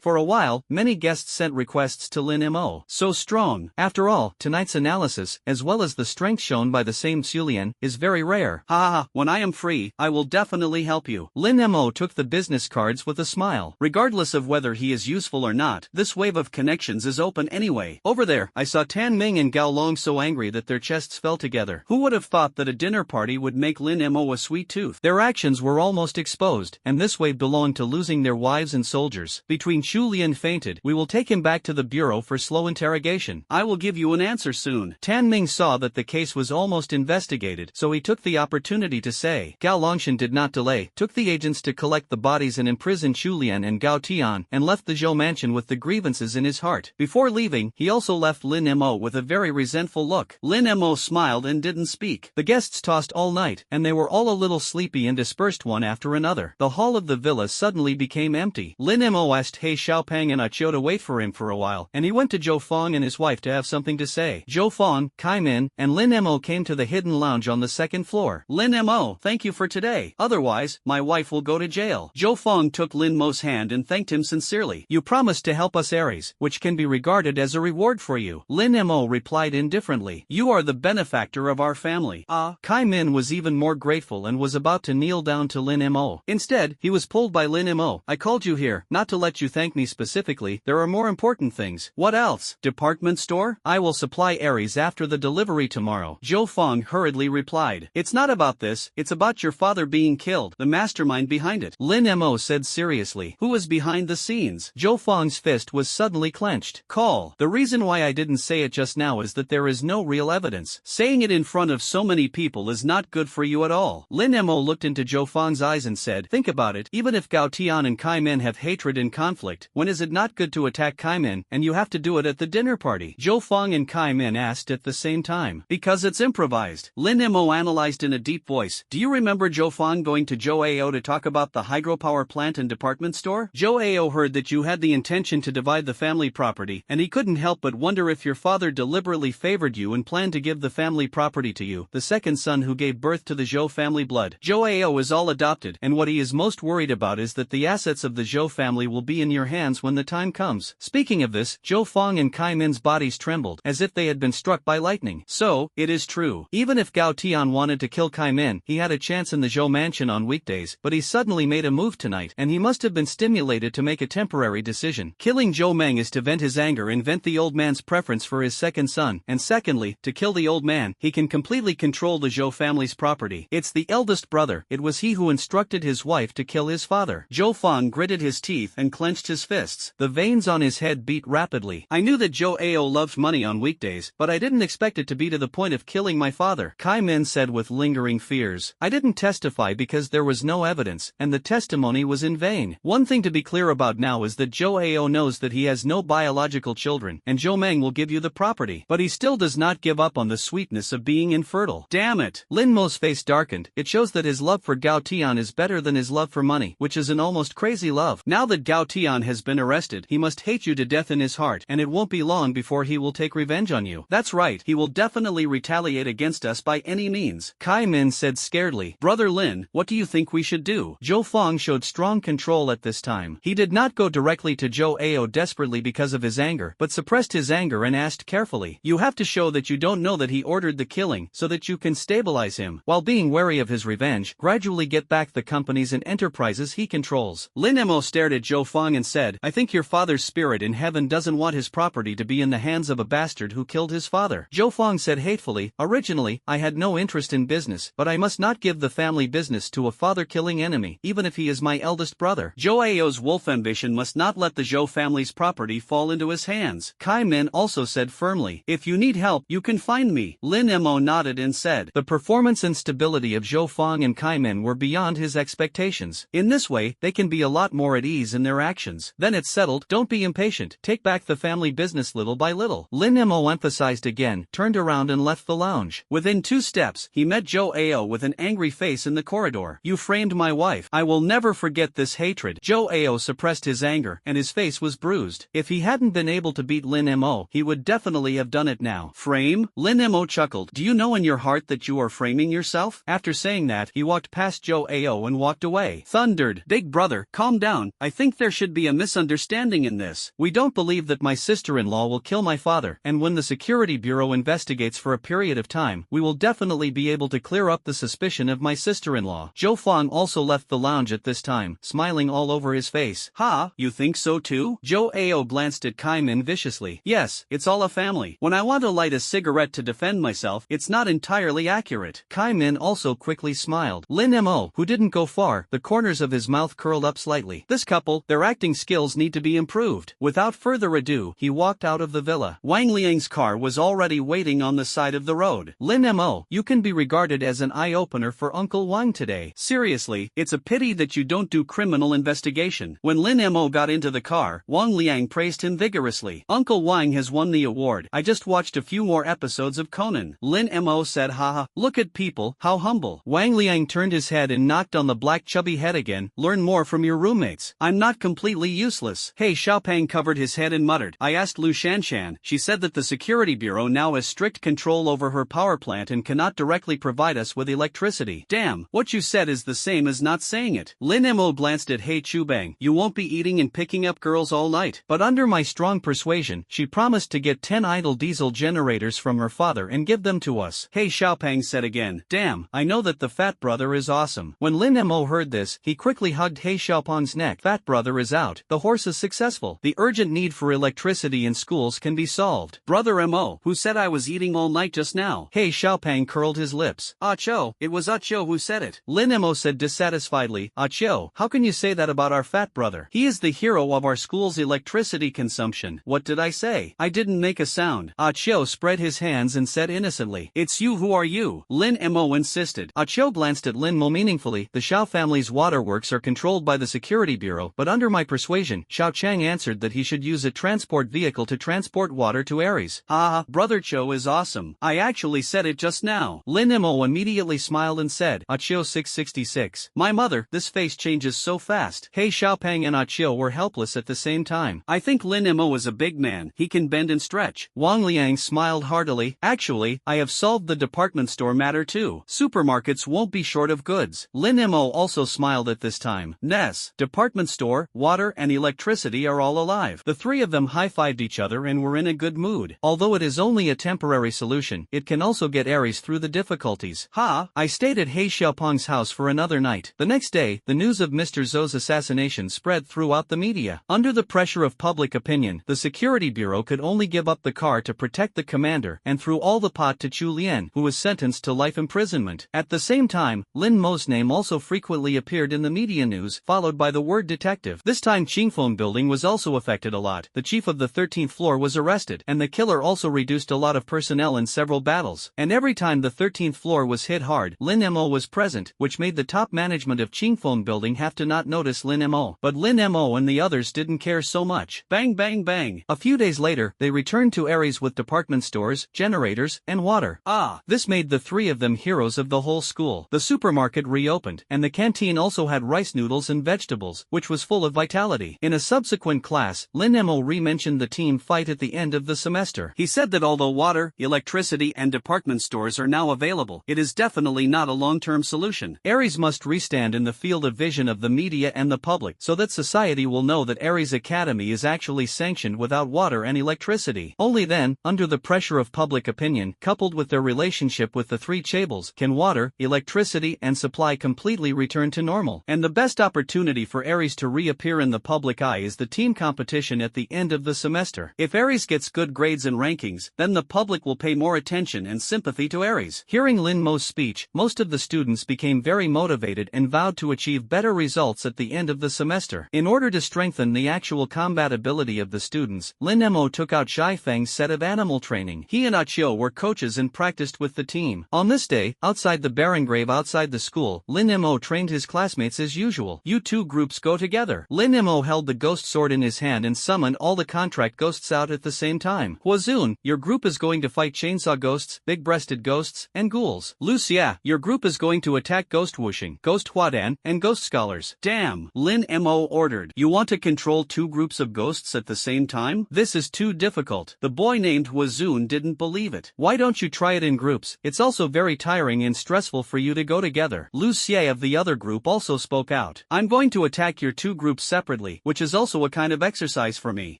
S1: For a while, many guests sent requests to Lin Mo. So strong. After all, tonight's analysis, as well as the strength shown by the same Xulian, is very rare. Ha, when I am free, I will definitely help you. Lin Mo took the business cards with a smile. Regardless of whether he is useful or not, this wave of connections is open anyway. Over there, I saw Teeming and Gao Long so angry that their chests fell together. Who would have thought that a dinner party would make Lin Mo a sweet tooth? Their actions were almost exposed, and this wave belonged to losing their wives and soldiers. Between Chu Lian fainted, we will take him back to the bureau for slow interrogation. I will give you an answer soon. Teeming saw that the case was almost investigated, so he took the opportunity to say. Gao Longshan did not delay, took the agents to collect the bodies and imprison Chulian and Gao Tian and left the Zhou mansion with the grievances in his heart. Before leaving, he also left Lin Mo with a very resentful look. Lin Mo smiled and didn't speak. The guests tossed all night, and they were all a little sleepy and dispersed one after another. The hall of the villa suddenly became empty. Lin Mo asked He Xiaopeng and Achio to wait for him for a while, and he went to Zhou Fong and his wife to have something to say. Zhou Fong, Kai Min, and Lin Mo came to the hidden lounge on the second floor. Lin Mo, thank you for today. Otherwise, my wife will go to jail. Zhou Fong took Lin Mo's hand and thanked him sincerely. You promised to help us Aries, which can be regarded as a reward for you. Lin Mo replied indifferently. You are the benefactor of our family. Kai Min was even more grateful and was about to kneel down to Lin Mo. Instead, he was pulled by Lin Mo. I called you here, not to let you thank me specifically, there are more important things. What else? Department store? I will supply Aries after the delivery tomorrow. Zhou Fong hurriedly replied. It's not about this, it's about your father being killed, the mastermind behind it. Lin Mo said seriously. Who is behind the scenes? Zhou Fong's fist was suddenly clenched. Call. The reason why I didn't say it just now is that there is no real evidence. Saying it in front of so many people is not good for you at all. Lin Mo looked into Zhou Fong's eyes and said, think about it, even if Gao Tian and Kai Min have hatred and conflict, when is it not good to attack Kai Min, and you have to do it at the dinner party? Zhou Fong and Kai Min asked at the same time. Because it's improvised. Lin Mo analyzed in a deep voice. Do you remember Zhou Fong going to Zhou Ao to talk about the hydropower plant and department store? Zhou Ao heard that you had the intention to divide the family property, and he couldn't help but wonder if your father deliberately favored you and planned to give the family property to you, the second son who gave birth to the Zhou family blood. Zhou Ao is all adopted, and what he is most worried about is that the assets of the Zhou family will be in your hands when the time comes. Speaking of this, Zhou Fong and Kai Min's bodies trembled, as if they had been struck by lightning. So, it is true. Even if Gao Tian wanted to kill Kai Min, he had a chance in the Zhou mansion on weekdays, but he suddenly made a move tonight, and he must have been stimulated to make a temporary decision. Killing Zhou Meng is to vent his anger and vent the old man's preference for his second son, and secondly, to kill the old man, he can completely control the Zhou family's property. It's the eldest brother, it was he who instructed his wife to kill his father. Zhou Fong gritted his teeth and clenched his fists. The veins on his head beat rapidly. I knew that Zhou Ao loved money on weekdays, but I didn't expect it to be to the point of killing my father, Kai Min said with lingering fears. I didn't testify because there was no evidence, and the testimony was in vain. One thing to be clear about now is that Zhou Ao knows that he has no biological children, and Zhou Meng will give you the property. But he still does not give up on the sweetness of being infertile. Damn it! Lin Mo's face darkened. It shows that his love for Gao Tian is better than his love for money, which is an almost crazy love. Now that Gao Tian has been arrested, he must hate you to death in his heart, and it won't be long before he will take revenge on you. That's right, he will definitely retaliate against us by any means. Kai Min said scaredly. Brother Lin, what do you think we should do? Zhou Fong showed strong control at this time. He did not go directly to Zhou Ao desperately because of his anger, but suppressed his anger and asked carefully. You have to show that you don't know that he ordered the killing, so that you can stabilize him, while being wary of his revenge, gradually get back the companies and enterprises he controls. Lin Mo stared at Zhou Fong and said, I think your father's spirit in heaven doesn't want his property to be in the hands of a bastard who killed his father. Zhou Fong said hatefully, originally, I had no interest in business, but I must not give the family business to a father-killing enemy, even if he is my eldest brother. Zhou Ao's wolf ambition must not let the Zhou family's property fall into his hands. Kai Min also said firmly, if you need help, you can find me. Lin Mo nodded and said, the performance and stability of Zhou Fong and Kai Min were beyond his expectations. In this way, they can be a lot more at ease in their actions. Then it's settled, don't be impatient, take back the family business little by little. Lin Mo emphasized again, turned around and left the lounge. Within 2 steps, he met Zhou Ao with an angry face in the corridor. You framed my wife. I will never forget this hatred. Zhou Ao suppressed his anger, and his face was bruised. If he hadn't been able to beat Lin Mo, he would definitely have done it now. Frame? Lin Mo chuckled. Do you know in your heart that you are framing yourself? After saying that, he walked past Zhou Ao and walked away. Thundered. Big brother, calm down. I think there should be a misunderstanding in this. We don't believe that my sister-in-law will kill my father, and when the Security Bureau investigates for a period of time, we will definitely be able to clear up the suspicion of my sister-in-law. Zhou Fong also left the lounge at this time, smiling all over his face. Ha, you think so too? Zhou Ao glanced at Kai Min viciously. Yes, it's all a family. When I want to light a cigarette to defend myself, it's not entirely accurate. Kai Min also quickly smiled. Lin Mo, who didn't go far, the corners of his mouth curled up slightly. This couple, their acting skills need to be improved. Without further ado, he walked out of the villa. Wang Liang's car was already waiting on the side of the road. Lin Mo, you can be regarded as an eye-opener for Uncle Wang today. Seriously, it's a pity that you don't do criminal paranormal investigation. When Lin Mo got into the car, Wang Liang praised him vigorously. Uncle Wang has won the award. I just watched a few more episodes of Conan. Lin Mo said, haha, look at people, how humble. Wang Liang turned his head and knocked on the black chubby head again. Learn more from your roommates. I'm not completely useless. Hey, Xiaopeng covered his head and muttered. I asked Lu Shanshan. She said that the security bureau now has strict control over her power plant and cannot directly provide us with electricity. Damn, what you said is the same as not saying it. Lin Mo glanced at He Chubang. You won't be eating and picking up girls all night. But under my strong persuasion, she promised to get 10 idle diesel generators from her father and give them to us. He Xiaopeng said again. Damn, I know that the fat brother is awesome. When Lin Mo heard this, he quickly hugged He Xiaopeng's neck. Fat brother is out. The horse is successful. The urgent need for electricity in schools can be solved. Brother Mo, who said I was eating all night just now? He Xiaopeng curled his lips. Cho, it was Cho who said it. Lin Mo said dissatisfiedly. Cho, how can you say that about our fat brother? He is the hero of our school's electricity consumption. What did I say? I didn't make a sound. Cho spread his hands and said innocently. It's you. Who are you? Lin Mo insisted. Cho glanced at Lin Mo meaningfully. The Xiao family's waterworks are controlled by the security bureau, but under my persuasion, Xiao Chang answered that he should use a transport vehicle to transport water to Ares. Brother Cho is awesome. I actually said it just now. Lin Mo immediately smiled and said, Cho 666. My mother, this face changes so fast. He Xiaopeng and Cho were helpless at the same time. I think Lin Mo is a big man. He can bend and stretch. Wang Liang smiled heartily. Actually, I have solved the department store matter too. Supermarkets won't be short of goods. Lin Mo also smiled at this time. Ness, department store, water and electricity are all alive. The three of them high-fived each other and were in a good mood. Although it is only a temporary solution, it can also get Ares through the difficulties. I stayed at He Xiaopeng's house for another night. The next day, the news of Mr. Zhou's assassination spread throughout the media. Under the pressure of public opinion, the security bureau could only give up the car to protect the commander and threw all the pot to Chu Lian, who was sentenced to life imprisonment. At the same time, Lin Mo's name also frequently appeared in the media news, followed by the word detective. This time Qingfeng building was also affected a lot. The chief of the 13th floor was arrested, and the killer also reduced a lot of personnel in several battles. And every time the 13th floor was hit hard, Lin Mo was present, which made the top management of Qingfeng building have to not notice Lin Mo. But Lin Mo and the others didn't care so much. Bang bang bang. A few days later, they returned to Ares with department stores, generators, and water. This made the three of them heroes of the whole school. The supermarket reopened, and the canteen also had rice noodles and vegetables, which was full of vitality. In a subsequent class, Lin Mo re-mentioned the team fight at the end of the semester. He said that although water, electricity, and department stores are now available, it is definitely not a long-term solution. Ares must restand in the field of vision of the media and the public, so that society will know that Ares Academy is actually sanctioned without water and electricity. Only then, under the pressure of public opinion, coupled with their relationship with the three chaebols, can water, electricity, and supply completely return to normal. And the best opportunity for Ares to reappear in the public eye is the team competition at the end of the semester. If Ares gets good grades and rankings, then the public will pay more attention and sympathy to Ares. Hearing Lin Mo's speech, most of the students became very motivated and vowed to achieve better results at the end of the semester. In order to strengthen the actual combat ability of the students, Lin Mo took out Zhai Feng's set of animal training. He and Achio were coaches and practiced with the team. On this day, outside the Barongrave outside the school, Lin Mo trained his classmates as usual. You two groups go together. Lin Mo held the ghost sword in his hand and summoned all the contract ghosts out at the same time. Huazun, your group is going to fight chainsaw ghosts, big-breasted ghosts, and ghouls. Lucia, your group is going to attack ghost whooshing, ghost huadan, and ghost scholars. Damn, Lin Mo ordered. You want to control two groups of ghosts at the same time? This is too difficult. The boy named Huazun didn't believe it. Why don't you try it in groups? It's also very tiring and stressful for you to go together. Lucia of the other group also spoke out. I'm going to attack your two groups separately, which is also a kind of exercise for me.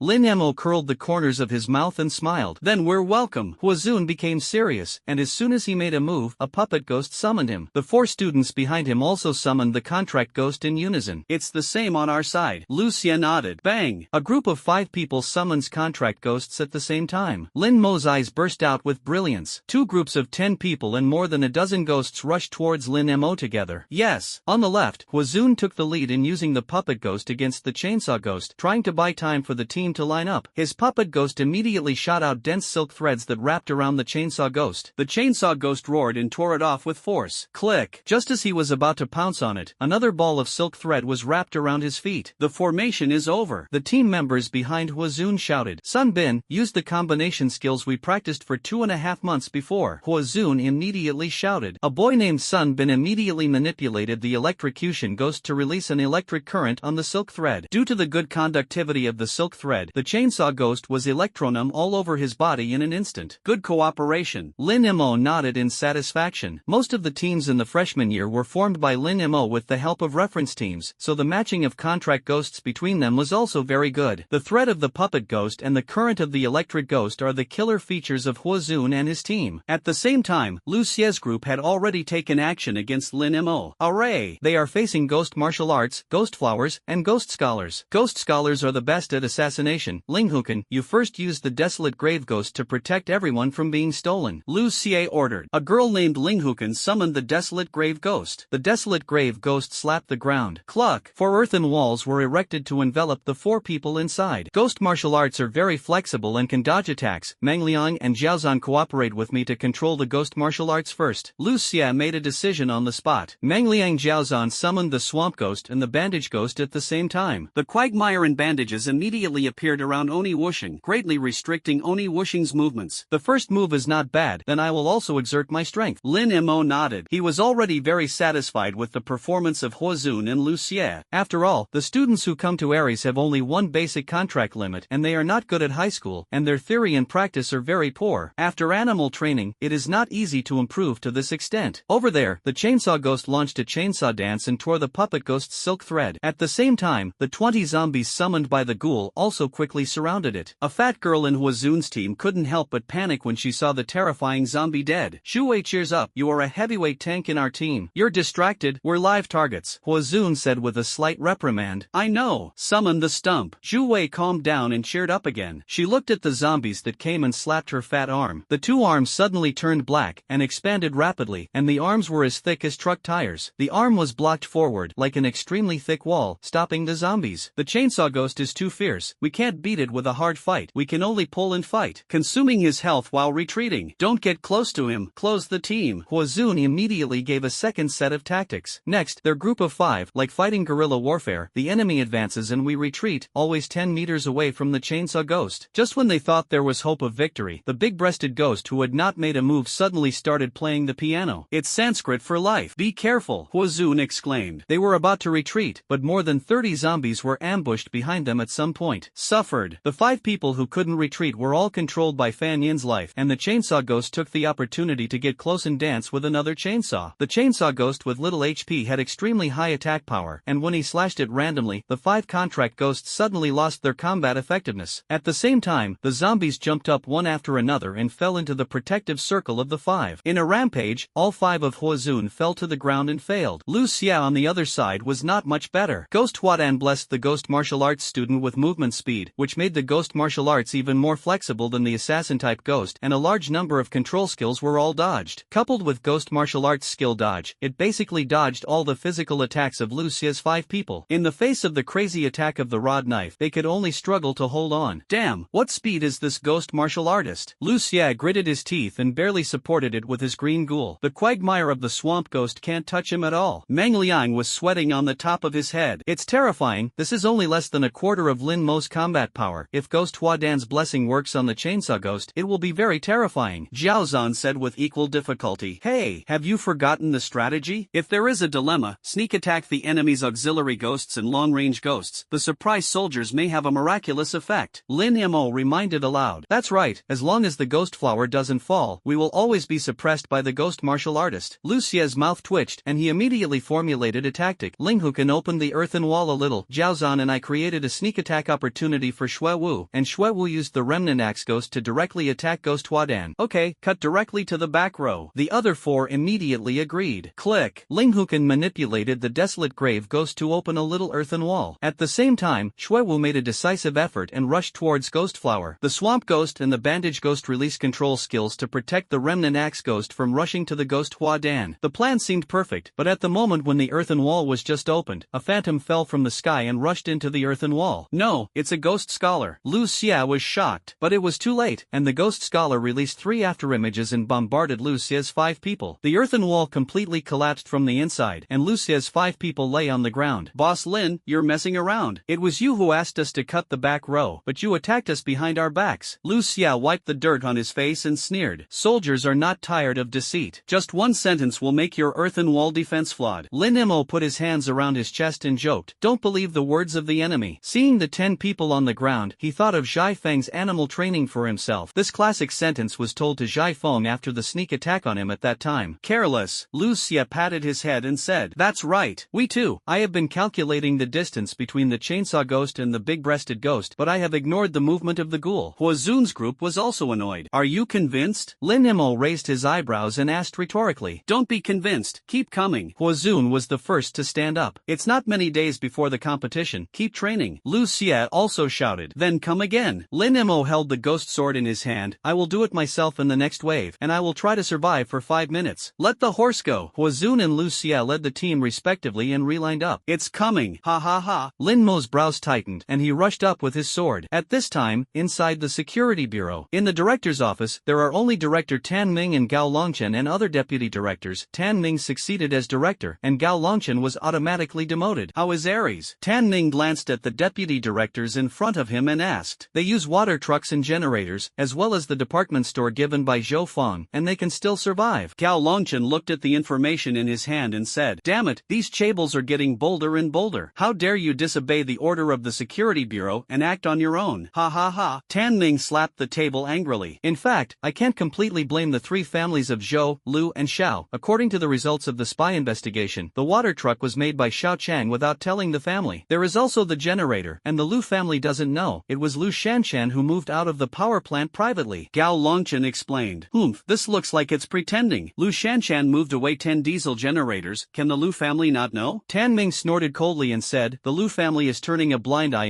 S1: Lin Mo curled the corners of his mouth and smiled. Then we're welcome. Huazun became serious, and as soon as he made a move, a puppet ghost summoned him. The four students behind him also summoned the contract ghost in unison. It's the same on our side. Lucia nodded. Bang! A group of 5 people summons contract ghosts at the same time. Lin Mo's eyes burst out with brilliance. 2 groups of 10 people and more than a dozen ghosts rushed towards Lin Mo together. Yes. On the left, Huazun took the lead in using the puppet ghost against the chainsaw ghost, trying to buy time for the team to line up. His puppet ghost immediately shot out dense silk threads that wrapped around the chainsaw ghost. The chainsaw ghost roared and tore it off with force. Click! Just as he was about to pounce on it, another ball of silk thread thread was wrapped around his feet. The formation is over. The team members behind Huazun shouted. Sun Bin, use the combination skills we practiced for 2.5 months before. Huazun immediately shouted. A boy named Sun Bin immediately manipulated the electrocution ghost to release an electric current on the silk thread. Due to the good conductivity of the silk thread, the chainsaw ghost was electronum all over his body in an instant. Good cooperation. Lin Mo nodded in satisfaction. Most of the teams in the freshman year were formed by Lin Mo with the help of reference teams, so the matching of contract ghosts between them was also very good. The thread of the puppet ghost and the current of the electric ghost are the killer features of Huazun and his team. At the same time, Lu Xie's group had already taken action against Lin Mo. Array! They are facing ghost martial arts, ghost flowers, and ghost scholars. Ghost scholars are the best at assassination. Ling Huken, you first use the desolate grave ghost to protect everyone from being stolen. Lu Xie ordered. A girl named Ling Huken summoned the desolate grave ghost. The desolate grave ghost slapped the ground. Cluck! 4 earthen walls were erected to envelop the 4 people inside. Ghost martial arts are very flexible and can dodge attacks. Meng Liang and Zhaozan cooperate with me to control the ghost martial arts first. Lu Xie made a decision on the spot. Meng Liang Zhaozan summoned the swamp ghost and the bandage ghost at the same time. The quagmire and bandages immediately appeared around Oni Wushing, greatly restricting Oni Wushing's movements. The first move is not bad, then I will also exert my strength. Lin Mo nodded. He was already very satisfied with the performance of Huazun and Lu Xie. After all, the students who come to Ares have only one basic contract limit and they are not good at high school, and their theory and practice are very poor. After animal training, it is not easy to improve to this extent. Over there, the chainsaw ghost launched a chainsaw dance and tore the puppet ghost's silk thread. At the same time, the 20 zombies summoned by the ghoul also quickly surrounded it. A fat girl in Huazun's team couldn't help but panic when she saw the terrifying zombie dead. Shu Wei, cheers up, you are a heavyweight tank in our team. You're distracted, we're live targets, Huazun said with a slight reprimand. I know, summon the stump. Shu Wei calmed down and cheered up again. She looked at the zombies that came and slapped her fat arm. The 2 arms suddenly turned black and expanded rapidly, and the arms were as thick as truck tires. The arm was blocked forward like an extremely thick wall, stopping the zombies. The chainsaw ghost is too fierce. We can't beat it with a hard fight. We can only pull and fight, consuming his health while retreating. Don't get close to him. Close the team. Huazun immediately gave a second set of tactics. Next, their group of 5, like fighting guerrilla warfare, the enemy advances and we retreat, always 10 meters away from the chainsaw ghost. Just when they thought there was hope of victory, the big-breasted ghost who had not made a move suddenly started playing the piano. It's Sanskrit for life. Be careful, Huazun exclaimed. They were about to retreat, but more than 30 zombies were ambushed behind them at some point. Suffered. The 5 people who couldn't retreat were all controlled by Fan Yin's life, and the chainsaw ghost took the opportunity to get close and dance with another chainsaw. The chainsaw ghost with little HP had extremely high attack power, and when he slashed it randomly, the 5 contract ghosts suddenly lost their combat effectiveness. At the same time, the zombies jumped up one after another and fell into the protective circle of the 5. In a rampage, all 5 of Huazun fell to the ground and failed. Lu Xia on the other side was not much better. Ghost Huadan blessed the ghost martial arts student with movement speed, which made the ghost martial arts even more flexible than the assassin-type ghost, and a large number of control skills were all dodged. Coupled with ghost martial arts skill dodge, it basically dodged all the physical attacks of Lu Xia's 5 people. In the face of the crazy attack of the rod knife, they could only struggle to hold on. Damn, what speed is this ghost martial artist? Lu Xia gritted his teeth and barely supported it with his green ghoul. The quagmire of the swamp ghost can't touch him at all. Meng Liang was sweating on the top of his head. It's terrifying. This is only less than a quarter of Lin Mo's combat power. If Ghost Huadan's blessing works on the chainsaw ghost, it will be very terrifying. Zhaozan said with equal difficulty. Hey, have you forgotten the strategy? If there is a dilemma, sneak attack the enemy's auxiliary ghosts and long-range ghosts. The surprise soldiers may have a miraculous effect. Lin Mo reminded aloud. That's right, as long as the ghost flower doesn't fall, we will always be suppressed by the ghost martial artist. Lu Xia's mouth twitched, and he immediately formulated a tactic. Ling Huken opened the earthen wall a little. Zhaozan and I created a sneak attack opportunity for Xue Wu, and Xue Wu used the remnant axe ghost to directly attack Ghost Huadan. Okay, cut directly to the back row. The other 4 immediately agreed. Click. Ling Huken manipulated the desolate grave ghost to open a little earthen wall. At the same time, Xue Wu made a decisive effort and rushed towards Ghost Flower. The swamp ghost and the bandage ghost released control skills to protect the remnant axe ghost from rushing to the Ghost Huadan. The plan seemed perfect, but at the moment when the earthen wall was just opened, a phantom fell from the sky and rushed into the earthen wall. No, it's a ghost scholar. Lu Xia was shocked, but it was too late, and the ghost scholar released 3 afterimages and bombarded Lu Xia's 5 people. The earthen wall completely collapsed from the inside, and Lu Xia's 5 people lay on the ground. Boss Lin, you're messing around. It was you who asked us to cut the back row, but you attacked us behind our backs. Lu Xia wiped the dirt on his face and sneered. Soldiers are not tired of deceit. Just one sentence will make your earthen wall defense flawed. Lin Imo put his hands around his chest and joked, don't believe the words of the enemy. Seeing the 10 people on the ground, he thought of Zhai Feng's animal training for himself. This classic sentence was told to Zhai Feng after the sneak attack on him at that time. Careless, Lu Xia patted his head and said, that's right, we too. I have been calculating the distance between the chainsaw ghost and the big-breasted ghost, but I have ignored the movement of the ghoul. Huazun's group was also annoyed. Are you convinced? Lin Imo raised his eyebrows and asked rhetorically. Don't be convinced, keep coming. Huazun was the first to stand up. It's not many days before the competition, keep training. Lu Xia also shouted, then come again. Lin Imo held the ghost sword in his hand. I will do it myself in the next wave, and I will try to survive for 5 minutes. Let the horse go. Huazun and Lu Xia led the team respectively and relined up. It's coming, ha ha ha. Lin Mo's brows tightened, and he rushed up with his sword. At this time, inside the security bureau. In the director's office, there are only Director Tan Ming and Gao Longchen and other deputy directors. Tan Ming succeeded as director, and Gao Longchen was automatically demoted. How is Aries? Tan Ming glanced at the deputy directors in front of him and asked. They use water trucks and generators, as well as the department store given by Zhou Feng, and they can still survive. Gao Longchen looked at the information in his hand and said, damn it, these chables are getting bolder and bolder. How dare you disobey the order of the security bureau and act on your own? Ha ha ha. Tan Ming slapped the table angrily. In fact, I can't completely blame the 3 families of Zhou, Lu and Xiao. According to the results of the spy investigation, the water truck was made by Xiao Chang without telling the family. There is also the generator, and the Lu family doesn't know. It was Lu Shanshan who moved out of the power plant privately. Gao Longchen explained. This looks like it's pretending. Lu Shanshan moved away 10 diesel generators. Can the Lu family not know? Tan Ming snorted coldly and said, the Lu family is turning a blind eye,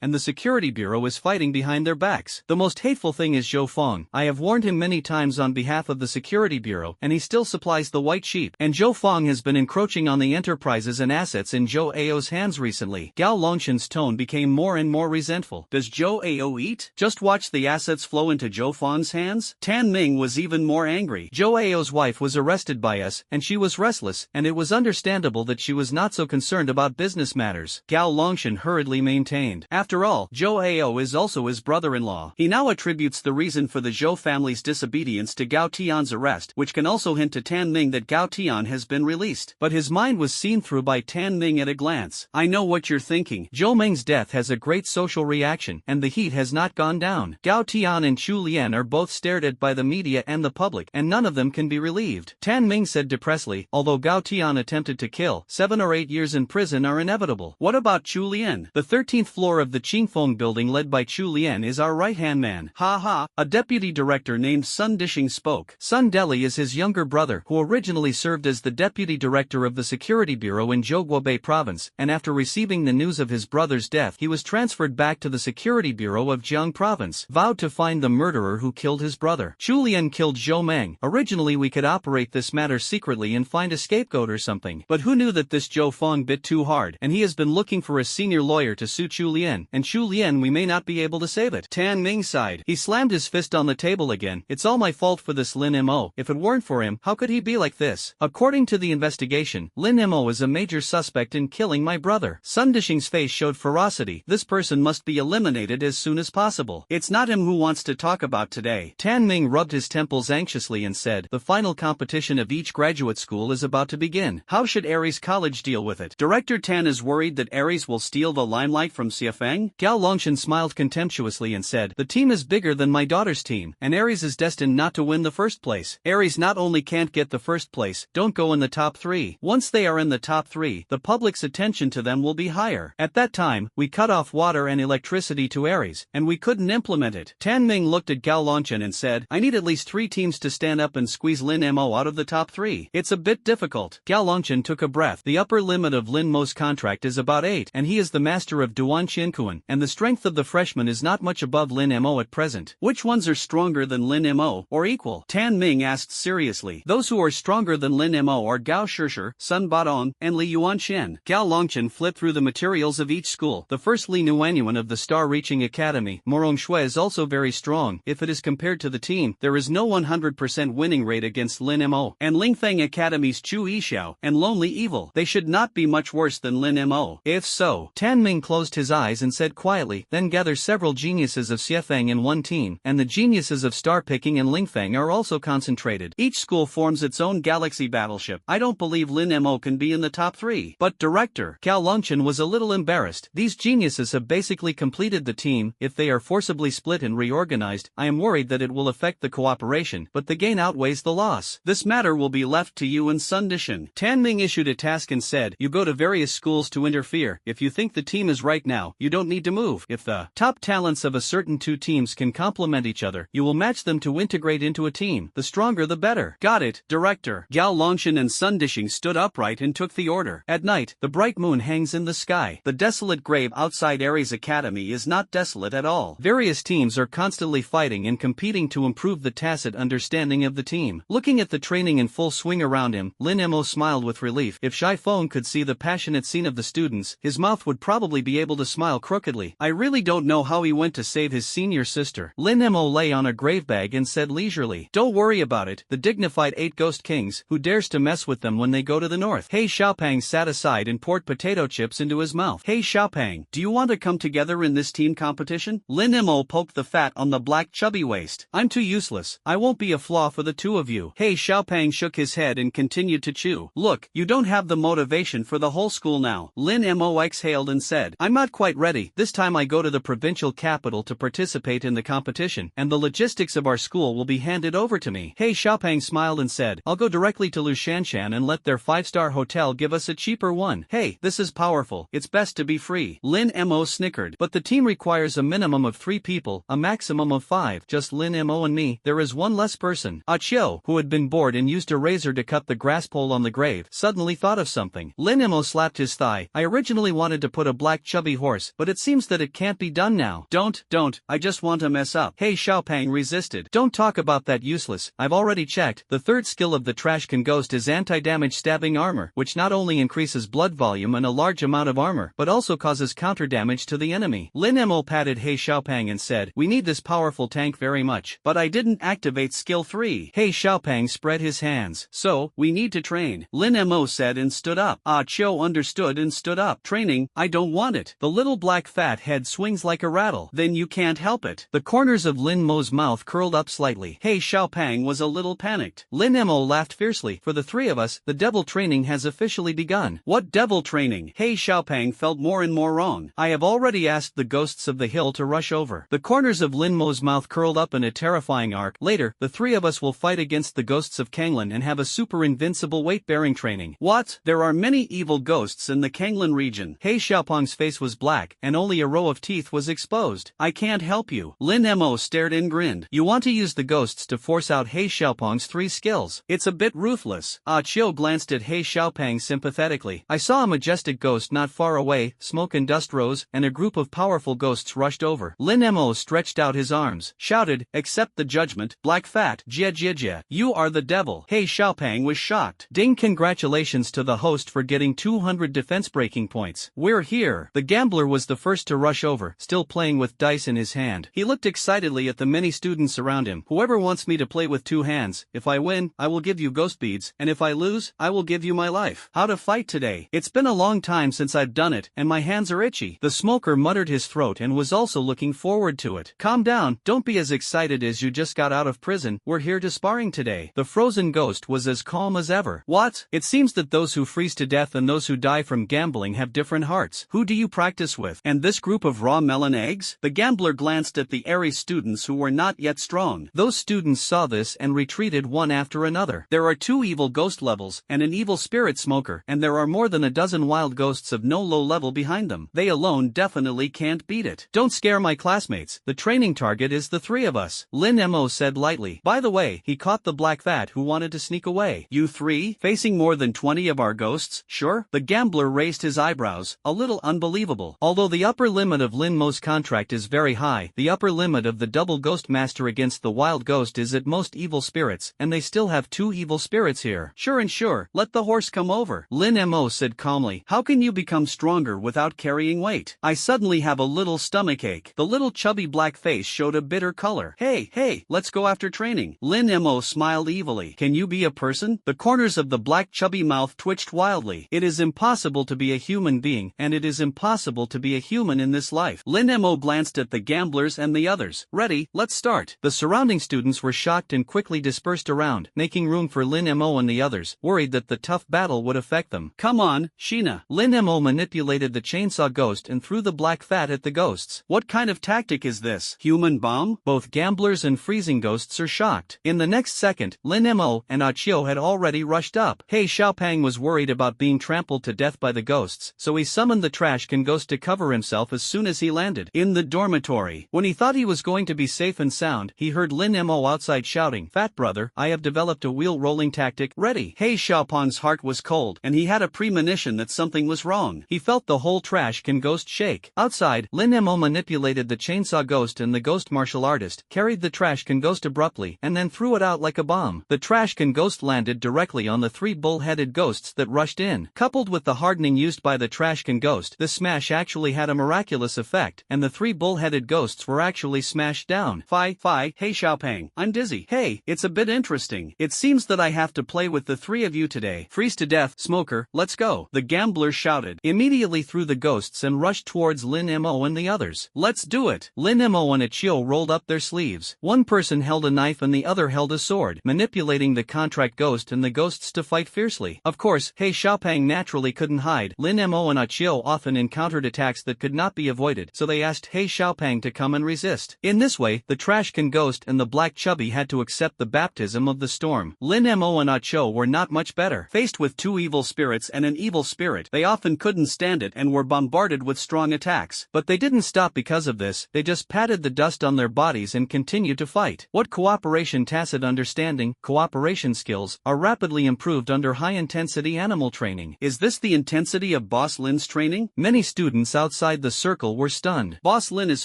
S1: and the security bureau is fighting behind their backs. The most hateful thing is Zhou Feng. I have warned him many times on behalf of the security bureau, and he still supplies the white sheep. And Zhou Feng has been encroaching on the enterprises and assets in Zhou Ao's hands recently. Gao Longchen's tone became more and more resentful. Does Zhou Ao eat? Just watch the assets flow into Zhou Feng's hands? Tan Ming was even more angry. Zhou Ao's wife was arrested by us, and she was restless, and it was understandable that she was not so concerned about business matters. Gao Longchen hurriedly maintained. After all, Zhou Ao is also his brother-in-law. He now attributes the reason for the Zhou family's disobedience to Gao Tian's arrest, which can also hint to Tan Ming that Gao Tian has been released. But his mind was seen through by Tan Ming at a glance. I know what you're thinking. Zhou Ming's death has a great social reaction, and the heat has not gone down. Gao Tian and Chu Lian are both stared at by the media and the public, and none of them can be relieved. Tan Ming said depressedly, although Gao Tian attempted to kill, 7 or 8 years in prison are inevitable. What about Chu Lian? The 13th floor of the Qingfeng building led by Chu Lian is our right-hand man. Ha ha. A deputy director named Sun Dishing spoke. Sun Deli is his younger brother, who originally served as the deputy director of the security bureau in Zhouguobei province, and after receiving the news of his brother's death, he was transferred back to the security bureau of Jiang province, vowed to find the murderer who killed his brother. Chu Lian killed Zhou Meng. Originally we could operate this matter secretly and find a scapegoat or something, but who knew that this Zhou Feng bit too hard, and he has been looking for a senior lawyer to sue Chu Lian, and Chu Lian we may not be able to save it. Tan Ming sighed. He slammed his fist on the table again. It's all my fault for this Lin Mo. If it weren't for him, how could he be like this? According to the investigation, Lin Mo is a major suspect in killing my brother. Sun Dishing's face showed ferocity. This person must be eliminated as soon as possible. It's not him who wants to talk about today. Tan Ming rubbed his temples anxiously and said, the final competition of each graduate school is about to begin. How should Aries College deal with it? Director Tan is worried that Aries will steal the limelight from Xiafeng? Gao Longchen smiled contemptuously and said, the team is bigger than my daughter's team, and Aries is destined not to win the first place. Aries not only can't get the first place, don't go in the top 3. Once they are in the top 3, the public's attention to them will be higher. At that time, we cut off water and electricity to Aries, and we couldn't implement it. Tan Ming looked at Gao Longchen and said, I need at least 3 teams to stand up and squeeze Lin Mo out of the top 3. It's a bit difficult. Gao Longchen took a breath. The upper limit of Lin Mo's contract is about 8, and he is the master of Duan Qiankuan, and the strength of the freshman is not much above Lin Mo at present. Which ones are stronger than Lin Mo, or equal? Tan Ming asked seriously. Those who are stronger than Lin Mo are Gao Shishir, Sun Badong, and Li Yuanxian. Gao Longchen flipped through the materials of each school. The first Li Nuanyuan of the Star-Reaching Academy, Morong Shui, is also very strong. If it is compared to the team, there is no 100% winning rate against Lin Mo. And Lingfeng Academy's Chu Yixiao and Lonely evil. They should not be much worse than Lin Mo. If so, Tan Ming closed his eyes and said quietly, then gather several geniuses of Xiefeng in one team, and the geniuses of star picking and Lingfeng are also concentrated. Each school forms its own galaxy battleship. I don't believe Lin Mo can be in the top 3. But Director Cao Longchen was a little embarrassed. These geniuses have basically completed the team. If they are forcibly split and reorganized, I am worried that it will affect the cooperation, but the gain outweighs the loss. This matter will be left to you and Sun Dishan. Tan Ming issued a task and said, you go to various schools to interfere. If you think the team is right now, you don't need to move. If the top talents of a certain 2 teams can complement each other, you will match them to integrate into a team. The stronger the better. Got it, Director. Gao Longshan and Sun Dishing stood upright and took the order. At night, the bright moon hangs in the sky. The desolate grave outside Ares Academy is not desolate at all. Various teams are constantly fighting and competing to improve the tacit understanding of the team. Looking at the training in full swing around him, Lin Mo smiled with relief. If Shai Feng could see the passionate scene of the students, his mouth would probably be able to smile crookedly. I really don't know how he went to save his senior sister. Lin Mo lay on a grave bag and said leisurely, don't worry about it. The dignified 8 ghost kings, who dares to mess with them when they go to the north? He Xiaopang sat aside and poured potato chips into his mouth. He Xiaopang, do you want to come together in this team competition? Lin Mo poked the fat on the black chubby waist. I'm too useless. I won't be a flaw for the 2 of you. He Xiaopang shook his head and continued to chew. Look, you don't have the motivation for the whole school now. Lin Mo exhaled and said, I'm not quite ready. This time I go to the provincial capital to participate in the competition, and the logistics of our school will be handed over to me. He Xiaopang smiled and said, I'll go directly to Lushanshan and let their 5-star hotel give us a cheaper one. Hey, this is powerful. It's best to be free. Lin Mo snickered. But the team requires a minimum of 3 people, a maximum of 5. Just Lin Mo and me. There is one less person. Ah Chiu, who had been bored and used a razor to cut the grass pole on the grave, suddenly thought of something. Lin Mo slapped his thigh. I originally wanted to put a black chubby horse, but it seems that it can't be done now. Don't, I just want to mess up. He Xiaopang resisted. Don't talk about that, useless. I've already checked. The 3rd skill of the Trashcan Ghost is anti-damage stabbing armor, which not only increases blood volume and a large amount of armor, but also causes counter damage to the enemy. Lin Mo patted He Xiaopang and said, we need this powerful tank very much, but I didn't activate skill 3. He Xiaopang spread his hands. So, we need to train. Lin Mo said and stood up. Ah Chiu understood and stood up. Training? I don't want it. The little black fat head swings like a rattle. Then you can't help it. The corners of Lin Mo's mouth curled up slightly. He Xiaopang was a little panicked. Lin Mo laughed fiercely. For the 3 of us, the devil training has officially begun. What devil training? He Xiaopang felt more and more wrong. I have already asked the ghosts of the hill to rush over. The corners of Lin Mo's mouth curled up in a terrifying arc. Later, the 3 of us will fight against the ghosts of Kanglan and have a super invincible weight-bearing training. What? There are many evil ghosts in the Kanglan region. He Xiaopang's face was black, and only a row of teeth was exposed. I can't help you. Lin Mo stared and grinned. You want to use the ghosts to force out He Xiaopang's 3 skills. It's a bit ruthless. Ah Chiu glanced at He Xiaopang sympathetically. I saw a majestic ghost not far away. Smoke and dust rose, and a group of powerful ghosts rushed over. Lin Mo stretched out his arms, shouted, accept the judgment, black fat, jia jia jia. You are the devil. He Xiaopang was shocked. Ding, congratulations to the host for getting 200 defense breaking points. We're here. The gambler was the first to rush over, still playing with dice in his hand. He looked excitedly at the many students around him. Whoever wants me to play with 2 hands, if I win, I will give you ghost beads, and if I lose, I will give you my life. How to fight today? It's been a long time since I've done it, and my hands are itchy. The smoker muttered his throat and was also looking forward to it. Calm down, don't be as excited as you just got out of prison. We're here to sparring today. The frozen ghost was as calm as ever. What? It seems that those who freeze to death and those who die from gambling have different hearts. Who do you practice with? And this group of raw melon eggs? The gambler glanced at the Aries students who were not yet strong. Those students saw this and retreated one after another. There are 2 evil ghost levels, and an evil spirit smoker, and there are more than a dozen wild ghosts of no low level behind them. They alone definitely can't beat it. Don't scare my classmates. The training target is the 3 of us. Lin Mo said lightly. By the way, he caught the black fat who wanted to sneak away. You 3? Facing more than 20 of our ghosts? Sure? The gambler raised his eyebrows, a little unbelievable. Although the upper limit of Lin Mo's contract is very high, the upper limit of the double ghost master against the wild ghost is at most evil spirits, and they still have 2 evil spirits here. Sure and sure, let the horse come over. Lin Mo said calmly. How can you become stronger without carrying weight? I suddenly have a little stomachache. The little chubby black face showed a bitter color. Hey, let's go after training. Lin Mo smiled evilly. Can you be a person? The corners of the black chubby mouth mouth twitched wildly. It is impossible to be a human being, and it is impossible to be a human in this life. Lin Mo glanced at the gamblers and the others. Ready, let's start. The surrounding students were shocked and quickly dispersed around, making room for Lin Mo and the others, worried that the tough battle would affect them. Come on, Sheena. Lin Mo manipulated the chainsaw ghost and threw the black fat at the ghosts. What kind of tactic is this? Human bomb? Both gamblers and freezing ghosts are shocked. In the next second, Lin Mo and Achio had already rushed up. He Xiaopang was worried about being trampled to death by the ghosts, so he summoned the trash can ghost to cover himself as soon as he landed in the dormitory. When he thought he was going to be safe and sound, he heard Lin Mo outside shouting, "Fat brother, I have developed a wheel rolling tactic. Ready." He Xiaopang's heart was cold, and he had a premonition that something was wrong. He felt the whole trash can ghost shake. Outside, Lin Mo manipulated the chainsaw ghost and the ghost martial artist, carried the trash can ghost abruptly, and then threw it out like a bomb. The trash can ghost landed directly on the three bull-headed ghosts that rushed in. Coupled with the hardening used by the trash can ghost, the smash actually had a miraculous effect, and the three bull-headed ghosts were actually smashed down. Fi, hey Xiaopang, I'm dizzy. Hey, it's a bit interesting. It seems that I have to play with the three of you today. Freeze to death, smoker, let's go. The gamblers shouted, immediately threw the ghosts and rushed towards Lin Mo and the others. Let's do it. Lin Mo and Achio rolled up their sleeves. One person held a knife and the other held a sword, manipulating the contract ghost and the ghosts to fight fiercely. Of course, He Xiaopang naturally couldn't hide. Lin Mo and Achio often encountered attacks that could not be avoided, so they asked He Xiaopang to come and resist. In this way, the trash can ghost and the black chubby had to accept the baptism of the storm. Lin Mo and Achio were not much better. Faced with two evil spirits and an evil spirit, they often couldn't stand it and were bombarded with strong attacks. But they didn't stop because of this, they just patted the dust on their bodies and continued to fight. What cooperation, tacit understanding, cooperation skills, are rapidly improved under high-intensity animal training. Is this the intensity of Boss Lin's training? Many students outside the circle were stunned. Boss Lin is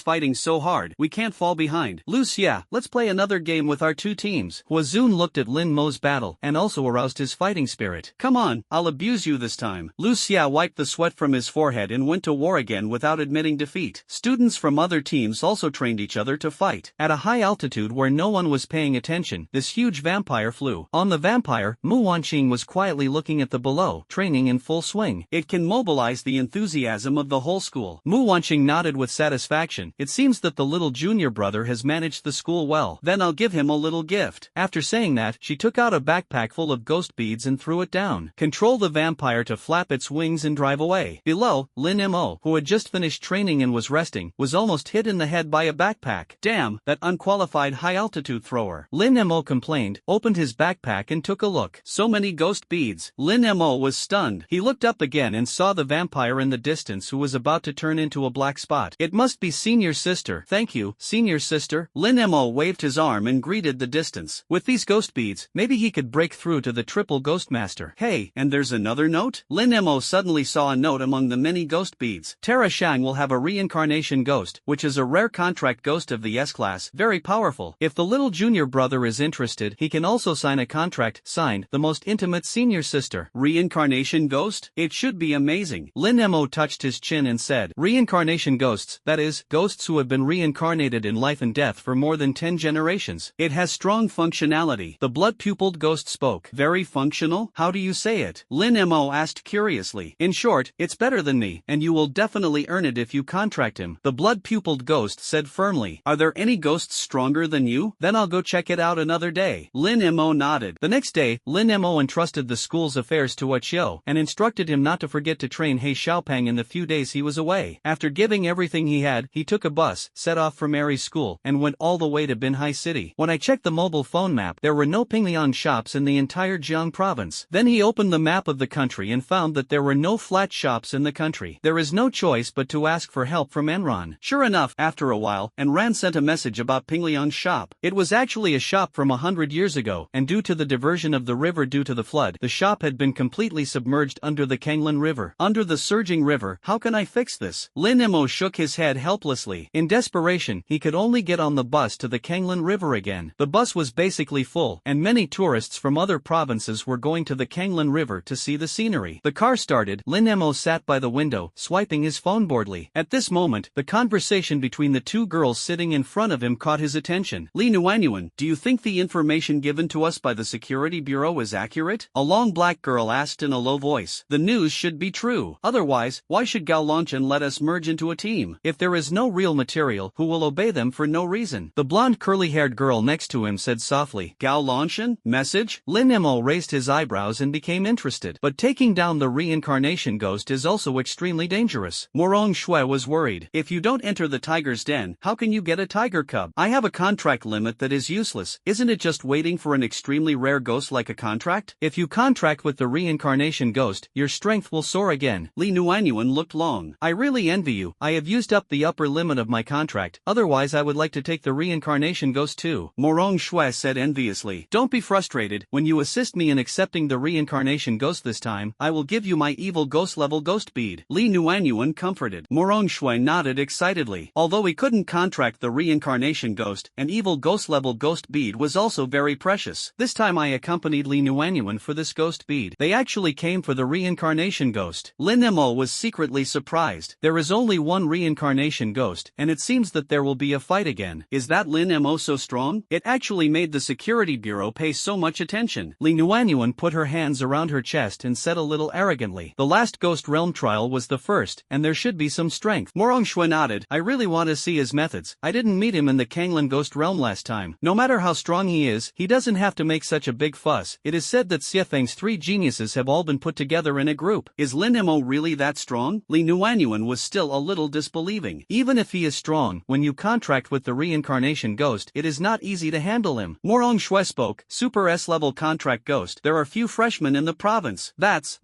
S1: fighting so hard, we can't fall behind. Lucia, let's play another game with our two teams. Huazun looked at Lin Mo's battle and also aroused his fighting spirit. Come on, I'll abuse you this time. Lucia wiped the sweat from his forehead and went to war again without admitting defeat. Students from other teams also trained each other to fight. At a high altitude where no one was paying attention, this huge vampire flew. On the vampire, Mu Wanqing was quietly looking at the below, training in full swing. It can mobilize the enthusiasm of the whole school. Mu Wanqing nodded with satisfaction. It seems that the little junior brother has managed the school well. Then I'll give him a little gift. After saying that, she took out a backpack full of ghost beads and threw it down. Control the vampire to flap its wings and drive away. Below, Lin Mo, who had just finished training and was resting, was almost hit in the head by a backpack. Damn, that unqualified high-altitude thrower. Lin Mo complained, opened his backpack and took a look. So many ghost beads. Lin Mo was stunned. He looked up again and saw the vampire in the distance who was about to turn into a black spot. It must be senior sister. Thank you, senior sister. Lin Mo waved his arm and greeted the distance. With these ghost beads, maybe he could break through to the triple ghost master. Hey, and there's another note? Lin Mo suddenly saw a note among the many ghost beads. Tara Shang will have a reincarnation ghost, which is a rare contract ghost of the S-class, very powerful. If the little junior brother is interested, he can also sign a contract, signed, the most intimate senior sister. Reincarnation ghost? It should be amazing. Lin Mo touched his chin and said, reincarnation ghosts, that is, ghosts who have been reincarnated in life and death for more than 10 generations. It has strong functionality. The blood-pupiled ghost spoke. Very functional? How do you say it? Lin Mo asked curiously. In short, it's better than me, and you will definitely earn it if you contract him. The blood-pupiled ghost said firmly. Are there any ghosts stronger than you? Then I'll go check it out another day. Lin Mo nodded. The next day, Lin Mo entrusted the school's affairs to Achio and instructed him not to forget to train He Xiaopang in the few days he was away. After giving everything he had, he took a bus, set off for Mary's school, and went all the way to Binhai City. When I checked the mobile phone map, there were no Pingliang shops in the entire Jiang province. Then he opened the map of the country and found that there were no flat shops in the country. There is no choice but to ask for help from Enron. Sure enough, after a while, Enron sent a message about Pingliang's shop. It was actually a shop from 100 years ago, and due to the diversion of the river due to the flood, the shop had been completely submerged under the Kanglin River. Under the surging river, how can I fix this? Lin Mo shook his head helplessly. In desperation, he could only get on the bus to the Kanglin River again. The bus was basically full, and many tourists from other provinces were going to the Kanglin River to see the scenery. The car started. Lin Mo sat by the window, swiping his phone boredly. At this moment, the conversation between the two girls sitting in front of him caught his attention. Li Nuanyuan, do you think the information given to us by the Security Bureau is accurate? A long black black girl asked in a low voice. The news should be true. Otherwise, why should Gao Longchen let us merge into a team? If there is no real material, who will obey them for no reason? The blonde curly-haired girl next to him said softly. Gao Longchen? Message? Lin Mo raised his eyebrows and became interested. But taking down the reincarnation ghost is also extremely dangerous. Morong Shui was worried. If you don't enter the tiger's den, how can you get a tiger cub? I have a contract limit that is useless. Isn't it just waiting for an extremely rare ghost like a contract? If you contract with the reincarnation ghost, your strength will soar again. Li Nuanyuan looked long. I really envy you. I have used up the upper limit of my contract, otherwise I would like to take the reincarnation ghost too. Morong Shui said enviously. Don't be frustrated. When you assist me in accepting the reincarnation ghost this time, I will give you my evil ghost level ghost bead. Li Nuanyuan comforted. Morong Shui nodded excitedly. Although he couldn't contract the reincarnation ghost, an evil ghost level ghost bead was also very precious. This time I accompanied Li Nuanyuan for this ghost bead. They actually came for the reincarnation ghost. Lin Mo was secretly surprised. There is only one reincarnation ghost, and it seems that there will be a fight again. Is that Lin Mo so strong? It actually made the security bureau pay so much attention. Li Nuanyuan put her hands around her chest and said a little arrogantly. The last Ghost Realm trial was the first, and there should be some strength. Morong Shui nodded. I really want to see his methods. I didn't meet him in the Kanglan Ghost Realm last time. No matter how strong he is, he doesn't have to make such a big fuss. It is said that Xiefeng's 3 geniuses have all been put together in a group. Is Lin Mo really that strong? Li Nuanyuan was still a little disbelieving. Even if he is strong, when you contract with the reincarnation ghost, it is not easy to handle him. Morong Shui spoke. Super S-level contract ghost. There are few freshmen in the province. That's.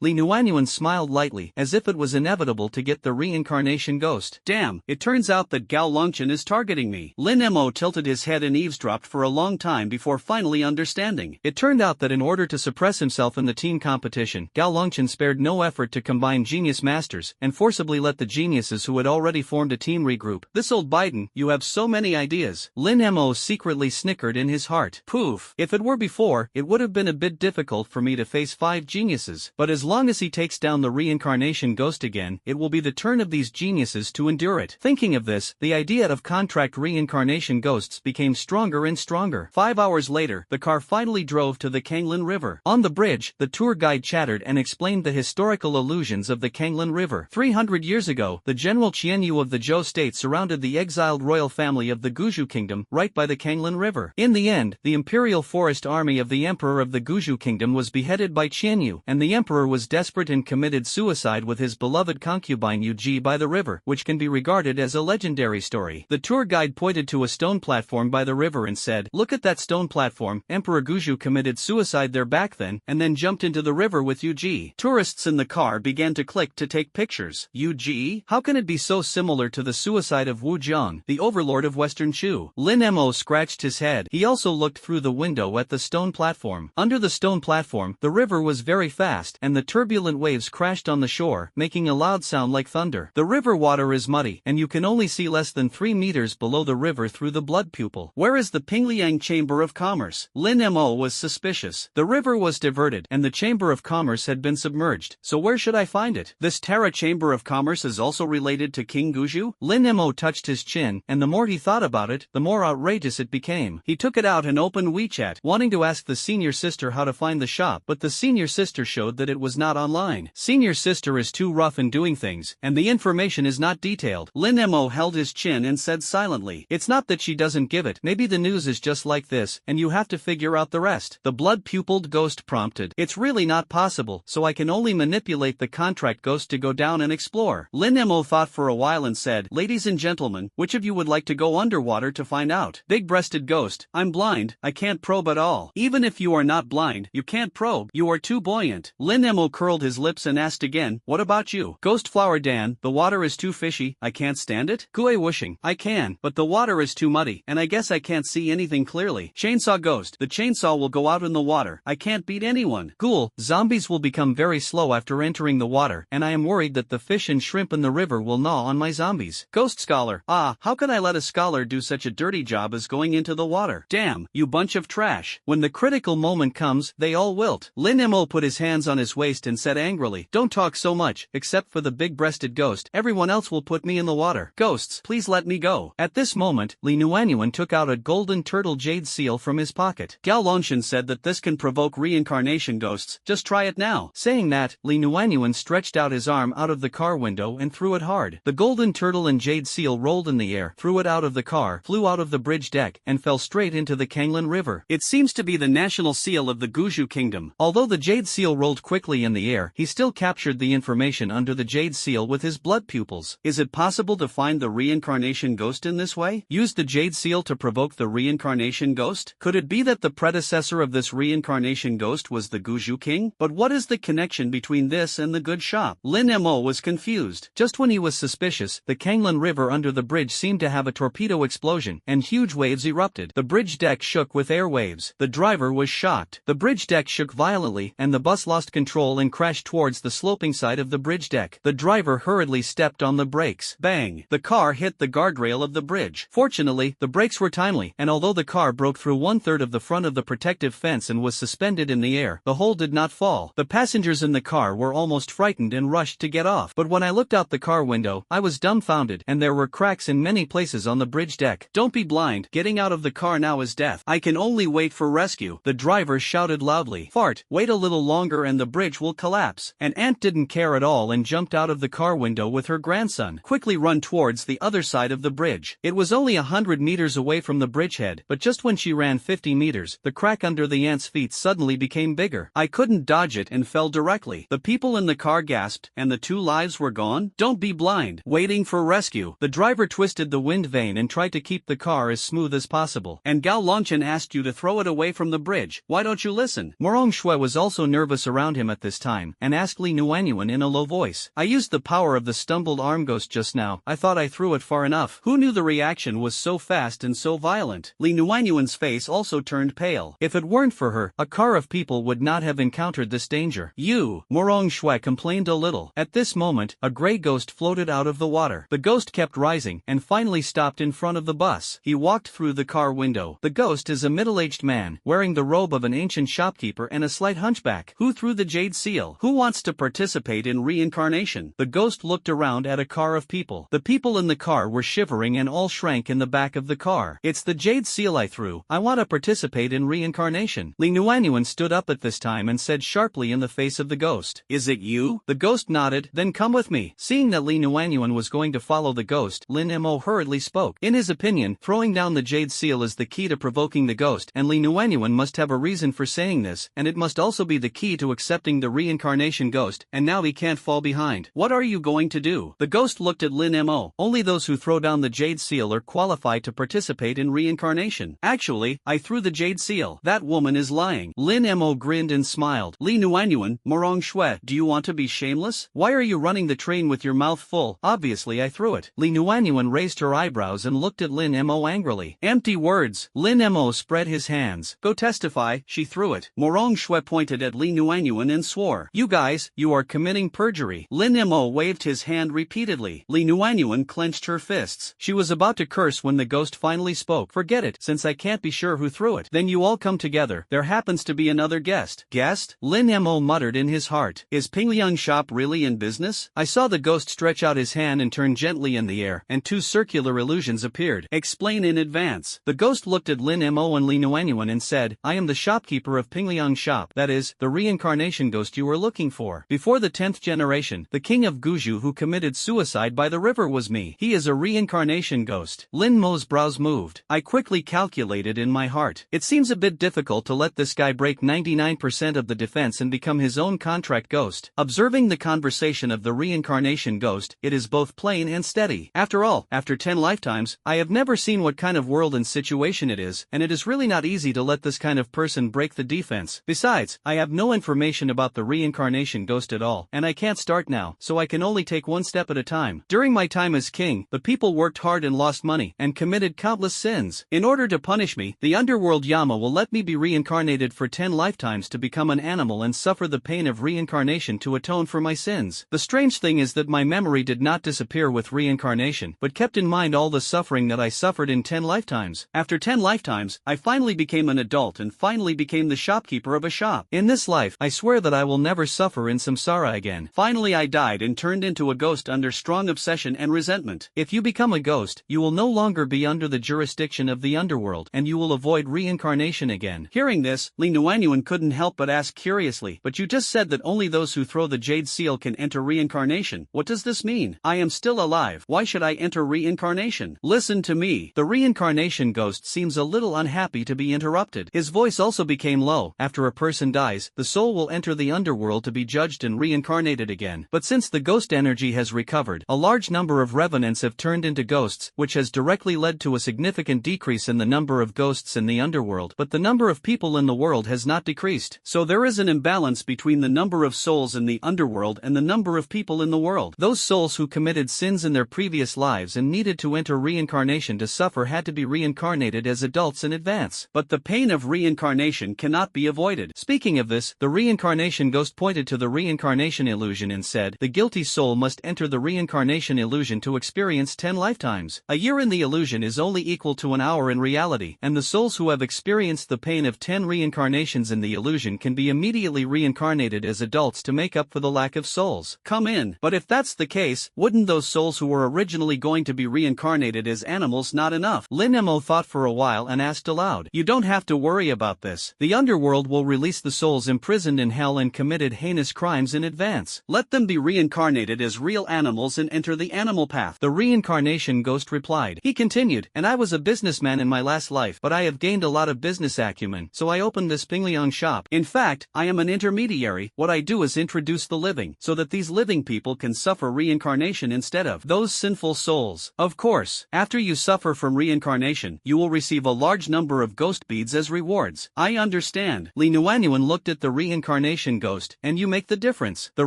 S1: Li Nuanyuan smiled lightly, as if it was inevitable to get the reincarnation ghost. Damn, it turns out that Gao Longchen is targeting me. Lin Mo tilted his head and eavesdropped for a long time before finally understanding. It turned out that in order to suppress himself in the team competition, Gao Longchen spared no effort to combine genius masters, and forcibly let the geniuses who had already formed a team regroup. This old Biden, you have so many ideas. Lin Mo secretly snickered in his heart. Poof. If it were before, it would have been a bit difficult for me to face 5 geniuses. But as long as he takes down the reincarnation ghost again, it will be the turn of these geniuses to endure it. Thinking of this, the idea of contract reincarnation ghosts became stronger and stronger. 5 hours later, the car finally drove to the Kanglan River. On the bridge, the tour guide chattered and explained the historical allusions of the Kanglan River. 300 years ago, the General Qianyu of the Zhou state surrounded the exiled royal family of the Guju kingdom, right by the Kanglan River. In the end, the imperial forest army of the emperor of the Guju kingdom was beheaded by Qianyu, and the emperor was desperate and committed suicide with his beloved concubine Yuji by the river, which can be regarded as a legendary story. The tour guide pointed to a stone platform by the river and said, "Look at that stone platform. Emperor Guju committed suicide there back then, and then jumped into the river with Yuji." Tourists in the car began to click to take pictures. Yuji? How can it be so similar to the suicide of Wu Jiang, the overlord of Western Shu? Lin Mo scratched his head. He also looked through the window at the stone platform. Under the stone platform, the river was very fast, and the turbulent waves crashed on the shore, making a loud sound like thunder. The river water is muddy, and you can only see less than 3 meters below the river through the blood pupil. Where is the Pingliang Chamber of Commerce? Lin Mo was suspicious. The river was diverted, and the Chamber of Commerce had been submerged, so where should I find it? This Terra Chamber of Commerce is also related to King Guju? Lin Mo touched his chin, and the more he thought about it, the more outrageous it became. He took it out and opened WeChat, wanting to ask the senior sister how to find the shop, but the senior sister showed that it was not online. Senior sister is too rough in doing things, and the information is not detailed. Lin Mo held his chin and said silently, "It's not that she doesn't give it, maybe the news is just like this, and you have to figure out the rest." The blood-pupiled ghost prompted, "It's really not possible, so I can only manipulate the contract ghost to go down and explore." Lin Mo thought for a while and said, "Ladies and gentlemen, which of you would like to go underwater to find out?" Big-breasted ghost, "I'm blind, I can't probe at all." "Even if you are not blind, you can't probe, you are too buoyant." Lin Mo curled his lips and asked again, "What about you?" Ghost Flower Dan, "The water is too fishy, I can't stand it." Gue Wushing, "I can, but the water is too muddy, and I guess I can't see anything clearly." Chainsaw Ghost, "The chainsaw will go out in the water, I can't beat anyone." Ghoul, "Zombies will become very slow after entering the water, and I am worried that the fish and shrimp in the river will gnaw on my zombies." Ghost Scholar, "How can I let a scholar do such a dirty job as going into the water? Damn, you bunch of trash. When the critical moment comes, they all wilt." Lin Mo put his hands on his waist and said angrily, "Don't talk so much, except for the big-breasted ghost, everyone else will put me in the water. Ghosts, please let me go." At this moment, Li Nuanyuan took out a golden turtle jade seal from his pocket. Gao Longchen said that this can provoke reincarnation reincarnation ghosts, just try it now. Saying that, Li Nuanyuan stretched out his arm out of the car window and threw it hard. The golden turtle and jade seal rolled in the air, threw it out of the car, flew out of the bridge deck, and fell straight into the Kanglan River. It seems to be the national seal of the Guju kingdom. Although the jade seal rolled quickly in the air, he still captured the information under the jade seal with his blood pupils. Is it possible to find the reincarnation ghost in this way? Use the jade seal to provoke the reincarnation ghost? Could it be that the predecessor of this reincarnation ghost was the Guju king? But what is the connection between this and the good shop? Lin Mo was confused. Just when he was suspicious, the Kanglan River under the bridge seemed to have a torpedo explosion, and huge waves erupted. The bridge deck shook with air waves. The driver was shocked. The bridge deck shook violently, and the bus lost control and crashed towards the sloping side of the bridge deck. The driver hurriedly stepped on the brakes. Bang! The car hit the guardrail of the bridge. Fortunately, the brakes were timely, and although the car broke through 1/3 of the front of the protective fence and was suspended in the air, the whole did not fall. The passengers in the car were almost frightened and rushed to get off. But when I looked out the car window, I was dumbfounded, and there were cracks in many places on the bridge deck. Don't be blind. Getting out of the car now is death. I can only wait for rescue. The driver shouted loudly. Fart, wait a little longer and the bridge will collapse. An aunt didn't care at all and jumped out of the car window with her grandson. Quickly run towards the other side of the bridge. It was only 100 meters away from the bridgehead, but just when she ran 50 meters, the crack under the aunt's feet suddenly became bigger. I couldn't dodge it and fell directly. The people in the car gasped, and the 2 lives were gone? Don't be blind. Waiting for rescue. The driver twisted the wind vane and tried to keep the car as smooth as possible. And Gao Longchen asked you to throw it away from the bridge. Why don't you listen? Morong Shui was also nervous around him at this time, and asked Li Nuanyuan in a low voice. I used the power of the stumbled arm ghost just now. I thought I threw it far enough. Who knew the reaction was so fast and so violent? Li Nuanyuan's face also turned pale. If it weren't for her, a car of people would not have encountered this danger. You! Morong Shui complained a little. At this moment, a gray ghost floated out of the water. The ghost kept rising, and finally stopped in front of the bus. He walked through the car window. The ghost is a middle-aged man, wearing the robe of an ancient shopkeeper and a slight hunchback. Who threw the jade seal? Who wants to participate in reincarnation? The ghost looked around at a car of people. The people in the car were shivering and all shrank in the back of the car. It's the jade seal I threw. I want to participate in reincarnation. Li Nuanyuan stood up at this time and said sharply in the face of the ghost. Is it you? The ghost nodded. Then come with me. Seeing that Li Nuanyuan was going to follow the ghost, Lin Mo hurriedly spoke. In his opinion, throwing down the jade seal is the key to provoking the ghost, and Li Nuanyuan must have a reason for saying this, and it must also be the key to accepting the reincarnation ghost, and now he can't fall behind. What are you going to do? The ghost looked at Lin Mo. Only those who throw down the jade seal are qualified to participate in reincarnation. Actually, I threw the jade seal. That woman is lying. Lin Mo grinned and smiled. Li Nuanyuan, Morong Shui, do you want to be shameless? Why are you running the train with your mouth full? Obviously I threw it. Li Nuanyuan raised her eyebrows and looked at Lin Mo angrily. Empty words. Lin Mo spread his hands. Go testify, she threw it. Morong Shui pointed at Li Nuanyuan and swore. You guys, you are committing perjury. Lin Mo waved his hand repeatedly. Li Nuanyuan clenched her fists. She was about to curse when the ghost finally spoke. Forget it, since I can't be sure who threw it. Then you all come together. There happens to be another guest. Guest? Lin Mo muttered in his heart. Is Pingliang shop really in business? I saw the ghost stretch out his hand and turn gently in the air, and 2 circular illusions appeared. Explain in advance. The ghost looked at Lin Mo and Li Nuanyuan and said, I am the shopkeeper of Pingliang shop, that is, the reincarnation ghost you were looking for. Before the 10th generation, the king of Guju who committed suicide by the river was me. He is a reincarnation ghost. Lin Mo's brows moved. I quickly calculated in my heart. It seems a bit difficult to let this guy break 99% of the defense and become his own contract ghost. Observing the conversation of the reincarnation ghost, it is both plain and steady. After all, after 10 lifetimes, I have never seen what kind of world and situation it is, and it is really not easy to let this kind of person break the defense. Besides, I have no information about the reincarnation ghost at all, and I can't start now, so I can only take one step at a time. During my time as king, the people worked hard and lost money, and committed countless sins. In order to punish me, the underworld Yama will let me be reincarnated for 10 lifetimes to become an animal and suffer the pain of reincarnation to atone for my sins. The strange thing is that my memory did not disappear with reincarnation, but kept in mind all the suffering that I suffered in 10 lifetimes. After 10 lifetimes, I finally became an adult and finally became the shopkeeper of a shop. In this life, I swear that I will never suffer in samsara again. Finally I died and turned into a ghost under strong obsession and resentment. If you become a ghost, you will no longer be under the jurisdiction of the underworld, and you will avoid reincarnation again. Hearing this, Li Nuanyuan couldn't help but ask curiously, but you just said that only those who throw the jade seal can enter reincarnation. What does this mean? I am still alive. Why should I enter reincarnation? Listen to me. The reincarnation ghost seems a little unhappy to be interrupted. His voice also became low. After a person dies, the soul will enter the underworld to be judged and reincarnated again. But since the ghost energy has recovered, a large number of revenants have turned into ghosts, which has directly led to a significant decrease in the number of ghosts in the underworld. But the number of people in the world has not decreased. So there is an imbalance between the number of souls in the underworld and the number of people in the world. Those souls who committed sins in their previous lives and needed to enter reincarnation to suffer had to be reincarnated as adults in advance. But the pain of reincarnation cannot be avoided. Speaking of this, the reincarnation ghost pointed to the reincarnation illusion and said, the guilty soul must enter the reincarnation illusion to experience 10 lifetimes. A year in the illusion is only equal to an hour in reality, and the souls who have experienced the pain of 10 reincarnations in the illusion can be immediately reincarnated as adults to make up for the lack of souls. Come in. But if that's the case, wouldn't those souls who were originally going to be reincarnated as animals not enough? Lin Mo thought for a while and asked aloud. You don't have to worry about this. The underworld will release the souls imprisoned in hell and committed heinous crimes in advance. Let them be reincarnated as real animals and enter the animal path. The reincarnation ghost replied. He continued, and I was a businessman in my last life, but I have gained a lot of business acumen, so I opened this Pingliang shop. In fact, I am an intermediary. What I do is introduce the living, so that these living people can suffer reincarnation instead of those sinful souls. Of course, after you suffer from reincarnation, you will receive a large number of ghost beads as rewards. I understand. Li Nuanyuan looked at the reincarnation ghost, and you make the difference. The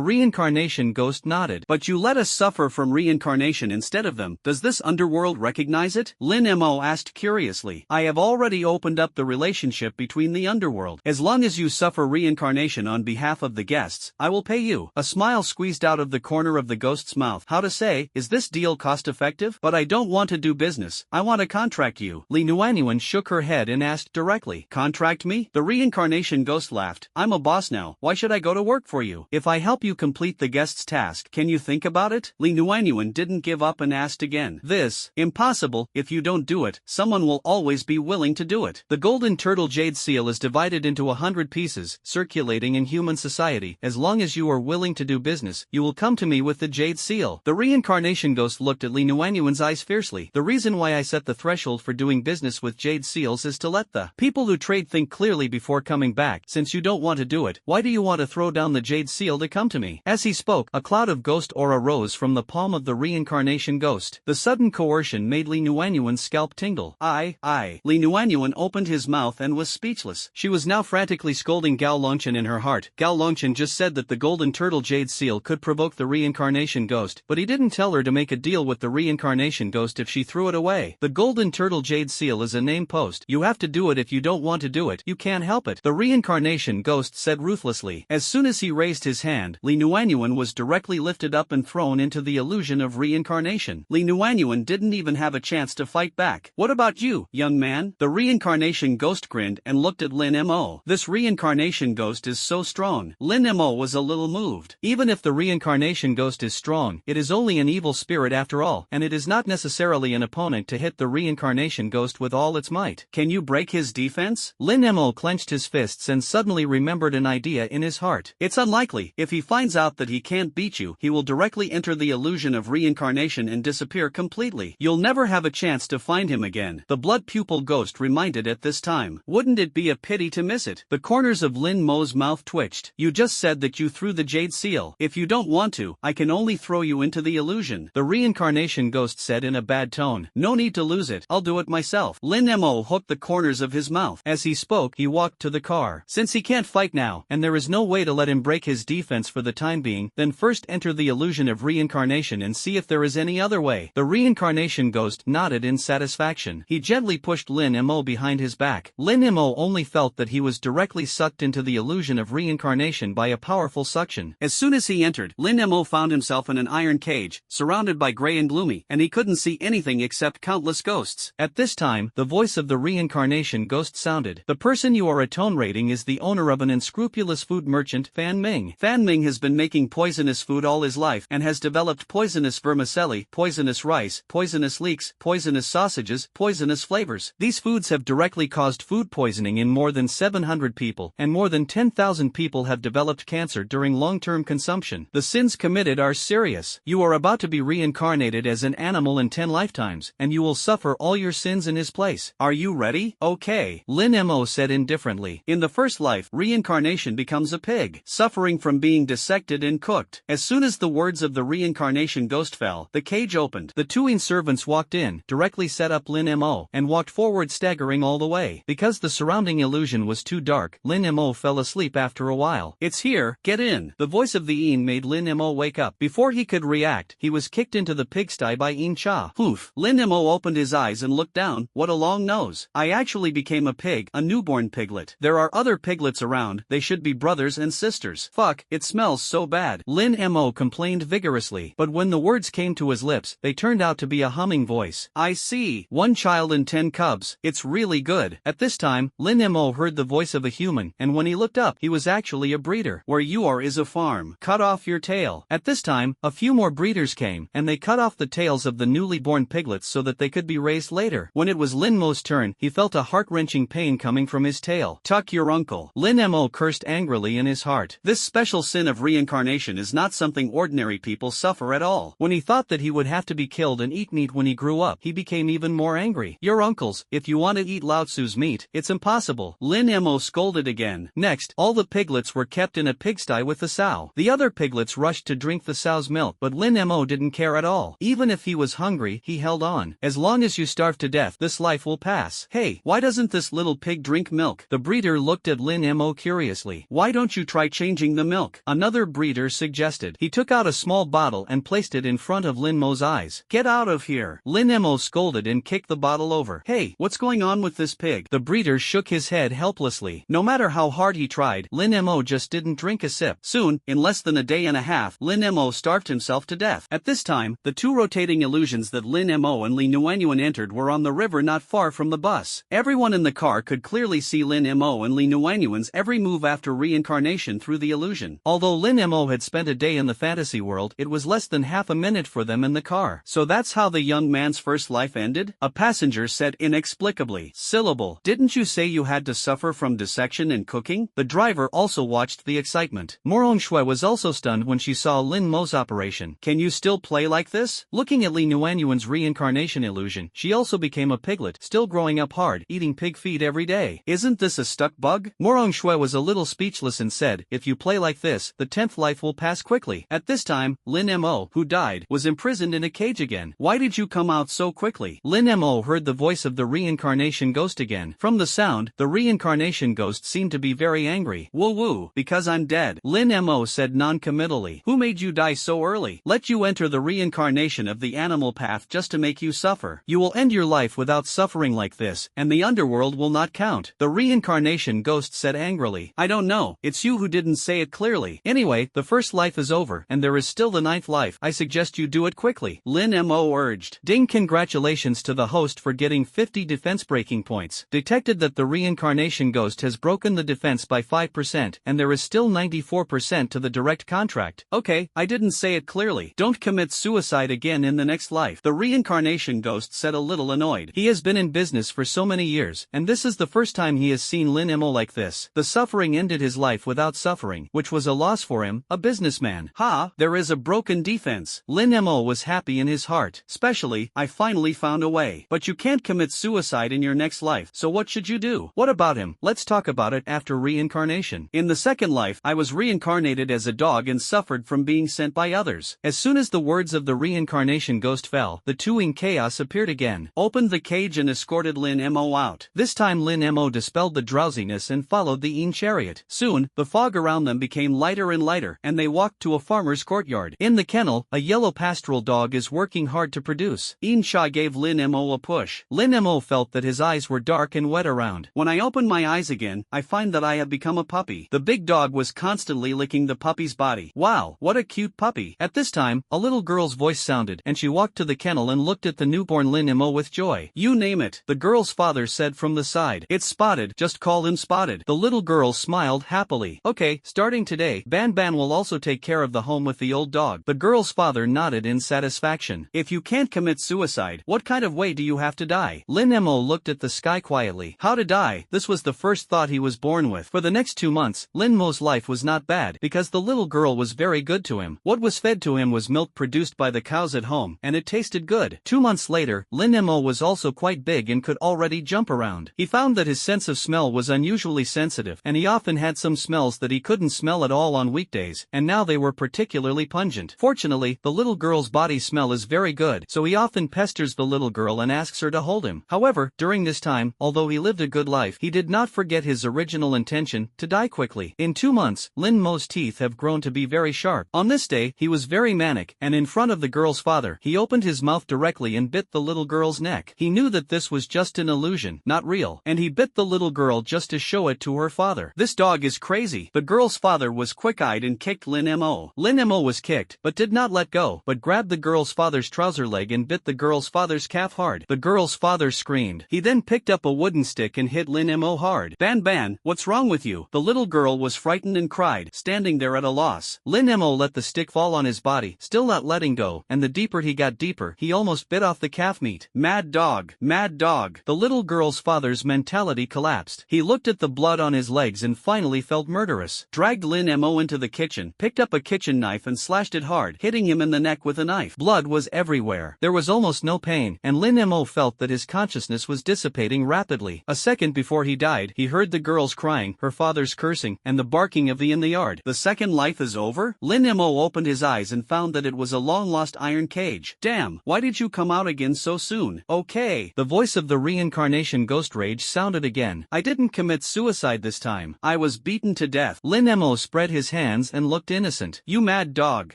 S1: reincarnation ghost nodded. But you let us suffer from reincarnation instead of them. Does this underworld recognize it? Lin Mo asked curiously. I have already opened up the relationship between the underworld. As long as you suffer reincarnation on behalf of the guests, I will pay you. A smile squeezed out of the corner of the ghost's mouth. How to say, is this deal cost effective? But I don't want to do business. I want to contract you. Li Nuanyuan shook her head and asked directly. Contract me? The reincarnation ghost laughed. I'm a boss now. Why should I go to work for you? If I help you complete the guest's task, can you think about it? Li Nuanyuan didn't give up and asked again. This, impossible. If you don't do it, someone will always be willing to do it. The golden turtle jade seal is divided into 100 pieces, circulating in human society. As long as you are willing to do business, you will come to me with the jade seal. The reincarnation ghost looked at Li Nuanyuan's eyes fiercely. The reason why I set the threshold for doing business with jade seals is to let the people who trade think clearly before coming back. Since you don't want to do it, why do you want to throw down the jade seal to come to me? As he spoke, a cloud of ghost aura rose from the palm of the reincarnation ghost. The sudden coercion made Li Nuanyuan's scalp tingle. Li Nuanyuan opened his mouth and was speechless. She was now frantically scolding Gao Longchen in her heart. Gao Longchen just said that the golden turtle jade seal could provoke the reincarnation ghost, but he didn't tell her to make a deal with the reincarnation ghost if she threw it away. The golden turtle jade seal is a name post. You have to do it. If you don't want to do it, you can't help it. The reincarnation ghost said ruthlessly. As soon as he raised his hand, Li Nuanyuan was directly lifted up and thrown into the illusion of reincarnation. Li Nuanyuan didn't even have a chance to fight back. What about you, young man? The reincarnation ghost grinned and looked at Lin Mo. This reincarnation ghost is so strong. Lin Mo was a little moved. Even if the reincarnation ghost is strong, it is only an evil spirit after all, and it is not necessarily an opponent to hit the reincarnation ghost with all its might. Can you break his defense? Lin Mo clenched his fists and suddenly remembered an idea in his heart. It's unlikely. If he finds out that he can't beat you, he will directly enter the illusion of reincarnation and disappear completely. You'll never have a chance to find him again. The blood pupil ghost reminded at this time. Wouldn't it be a pity to miss it? The corners of Lin Mo's mouth twitched. You just said that you threw the jade seal. If you don't want to, I can only throw you into the illusion. The reincarnation ghost said in a bad tone. No need to lose it. I'll do it myself. Lin Mo hooked the corners of his mouth. As he spoke, he walked to the car. Since he can't fight now, and there is no way to let him break his defense for the time being, then first enter the illusion of reincarnation and see if there is any other way. The reincarnation ghost nodded in satisfaction. He gently pushed Lin Mo behind his back. Lin Mo only felt that he was directly sucked into the illusion of reincarnation by a powerful suction. As soon as he entered, Lin Mo found himself in an iron cage, surrounded by gray and gloomy, and he couldn't see anything except countless ghosts. At this time, the voice of the reincarnation ghost sounded. The person you are tolerating is the owner of an unscrupulous food merchant, Fan Ming. Fan Ming has been making poisonous food all his life and has developed poisonous vermicelli, poisonous rice, poisonous leeks, poisonous sausages, poisonous flavors. These foods have directly caused food poisoning in more than 700 100 people, and more than 10,000 people have developed cancer during long-term consumption. The sins committed are serious. You are about to be reincarnated as an animal in 10 lifetimes, and you will suffer all your sins in his place. Are you ready? Okay. Lin Mo said indifferently. In the first life, reincarnation becomes a pig, suffering from being dissected and cooked. As soon as the words of the reincarnation ghost fell, the cage opened. The two servants walked in, directly set up Lin Mo, and walked forward staggering all the way. Because the surrounding illusion was too dark, Lin Mo fell asleep after a while. It's here, get in. The voice of the Een made Lin Mo wake up. Before he could react, he was kicked into the pigsty by Een Cha. Poof. Lin Mo opened his eyes and looked down. What a long nose. I actually became a pig, a newborn piglet. There are other piglets around, they should be brothers and sisters. Fuck, it smells so bad. Lin Mo complained vigorously, but when the words came to his lips, they turned out to be a humming voice. I see. 1 child and 10 cubs. It's really good. At this time, Lin Mo heard the voice of a human, and when he looked up, he was actually a breeder. Where you are is a farm. Cut off your tail. At this time, a few more breeders came, and they cut off the tails of the newly born piglets so that they could be raised later. When it was Lin Mo's turn, he felt a heart-wrenching pain coming from his tail. Tuck your uncle. Lin Mo cursed angrily in his heart. This special sin of reincarnation is not something ordinary people suffer at all. When he thought that he would have to be killed and eat meat when he grew up, he became even more angry. Your uncles, if you want to eat Lao Tzu's meat, it's impossible. Lin Mo scolded again. Next, all the piglets were kept in a pigsty with the sow. The other piglets rushed to drink the sow's milk, but Lin Mo didn't care at all. Even if he was hungry, he held on. As long as you starve to death, this life will pass. Hey, why doesn't this little pig drink milk? The breeder looked at Lin Mo curiously. Why don't you try changing the milk? Another breeder suggested. He took out a small bottle and placed it in front of Lin Mo's eyes. Get out of here. Lin Mo scolded and kicked the bottle over. Hey, what's going on with this pig? The breeder shook his head helplessly. No matter how hard he tried, Lin Mo just didn't drink a sip. Soon, in less than a day and a half, Lin Mo starved himself to death. At this time, the two rotating illusions that Lin Mo and Li Nuanyuan entered were on the river not far from the bus. Everyone in the car could clearly see Lin Mo and Li Nuanyuan's every move after reincarnation through the illusion. Although Lin Mo had spent a day in the fantasy world, it was less than half a minute for them in the car. So that's how the young man's first life ended? A passenger said inexplicably. Syllable. Didn't you say you had to suffer from dissection and cooking? The driver also watched the excitement. Morong Shui was also stunned when she saw Lin Mo's operation. Can you still play like this? Looking at Li Nuanyuan's reincarnation illusion, she also became a piglet, still growing up hard, eating pig feed every day. Isn't this a stuck bug? Morong Shui was a little speechless and said, if you play like this, the 10th life will pass quickly. At this time, Lin Mo, who died, was imprisoned in a cage again. Why did you come out so quickly? Lin Mo heard the voice of the reincarnation ghost again. From the sound, the reincarnation ghost seemed to be very angry. Woo woo, because I'm dead. Lin Mo said non-committally. Who made you die so early? Let you enter the reincarnation of the animal path just to make you suffer. You will end your life without suffering like this, and the underworld will not count. The reincarnation ghost said angrily. I don't know, it's you who didn't say it clearly. Anyway, the first life is over, and there is still the 9th life. I suggest you do it quickly. Lin Mo urged. Ding, congratulations to the host for getting 50 defense breaking points. Detected that the reincarnation ghost has broken the defense by 5%, and there is still 94% to the direct contract. Okay, I didn't say it clearly. Don't commit suicide again in the next life. The reincarnation ghost said a little annoyed. He has been in business for so many years, and this is the first time he has seen Lin Mo like this. The suffering ended his life without suffering, which was a loss for him, a businessman. Ha, there is a broken defense. Lin Mo was happy in his heart. Especially, I finally found a way. But you can't commit suicide in your next life, so what should you do? What about him? Let's talk about it after reincarnation. In the second life, I was reincarnated as a dog and suffered from being sent by others. As soon as the words of the reincarnation ghost fell, the two in chaos appeared again, opened the cage and escorted Lin Mo out. This time Lin Mo dispelled the drowsiness and followed the Een chariot. Soon, the fog around them became lighter and lighter, and they walked to a farmer's courtyard. In the kennel, a yellow pastoral dog is working hard to produce. Een Cha gave Lin Mo a push. Lin Mo felt that his eyes were dark and wet around. When I open my eyes again, I find that I have become a puppy. The big dog was constantly licking the puppy's body. Wow, what a cute puppy. At this time, a little girl's voice sounded, and she walked to the kennel and looked at the newborn Lin Mo with joy. You name it, the girl's father said from the side. It's Spotted, just call him Spotted. The little girl smiled happily. Okay, starting today, Ban Ban will also take care of the home with the old dog. The girl's father nodded in satisfaction. If you can't commit suicide, what kind of way do you have to die? Lin Mo looked at the sky quietly. How to die? This was the first thought thought he was born with. For the next 2 months, Lin Mo's life was not bad because the little girl was very good to him. What was fed to him was milk produced by the cows at home, and it tasted good. 2 months later, Lin Mo was also quite big and could already jump around. He found that his sense of smell was unusually sensitive, and he often had some smells that he couldn't smell at all on weekdays, and now they were particularly pungent. Fortunately, the little girl's body smell is very good, so he often pesters the little girl and asks her to hold him. However, during this time, although he lived a good life, he did not forget his original intention, to die quickly. In 2 months, Lin Mo's teeth have grown to be very sharp. On this day, he was very manic, and in front of the girl's father, he opened his mouth directly and bit the little girl's neck. He knew that this was just an illusion, not real, and he bit the little girl just to show it to her father. This dog is crazy. The girl's father was quick-eyed and kicked Lin Mo. Lin Mo was kicked, but did not let go, but grabbed the girl's father's trouser leg and bit the girl's father's calf hard. The girl's father screamed. He then picked up a wooden stick and hit Lin Mo hard. "Ban Ban, what's wrong with you?" The little girl was frightened and cried, standing there at a loss. Lin Mo let the stick fall on his body, still not letting go, and the deeper he got deeper, he almost bit off the calf meat. Mad dog, mad dog. The little girl's father's mentality collapsed. He looked at the blood on his legs and finally felt murderous. Dragged Lin Mo into the kitchen, picked up a kitchen knife and slashed it hard, hitting him in the neck with a knife. Blood was everywhere. There was almost no pain, and Lin Mo felt that his consciousness was dissipating rapidly. A second before he died, he heard the girls crying, her father's cursing, and the barking of the in the yard. The second life is over? Lin Mo opened his eyes and found that it was a long-lost iron cage. Damn, why did you come out again so soon? Okay. The voice of the reincarnation ghost rage sounded again. I didn't commit suicide this time. I was beaten to death. Lin Mo spread his hands and looked innocent. You mad dog.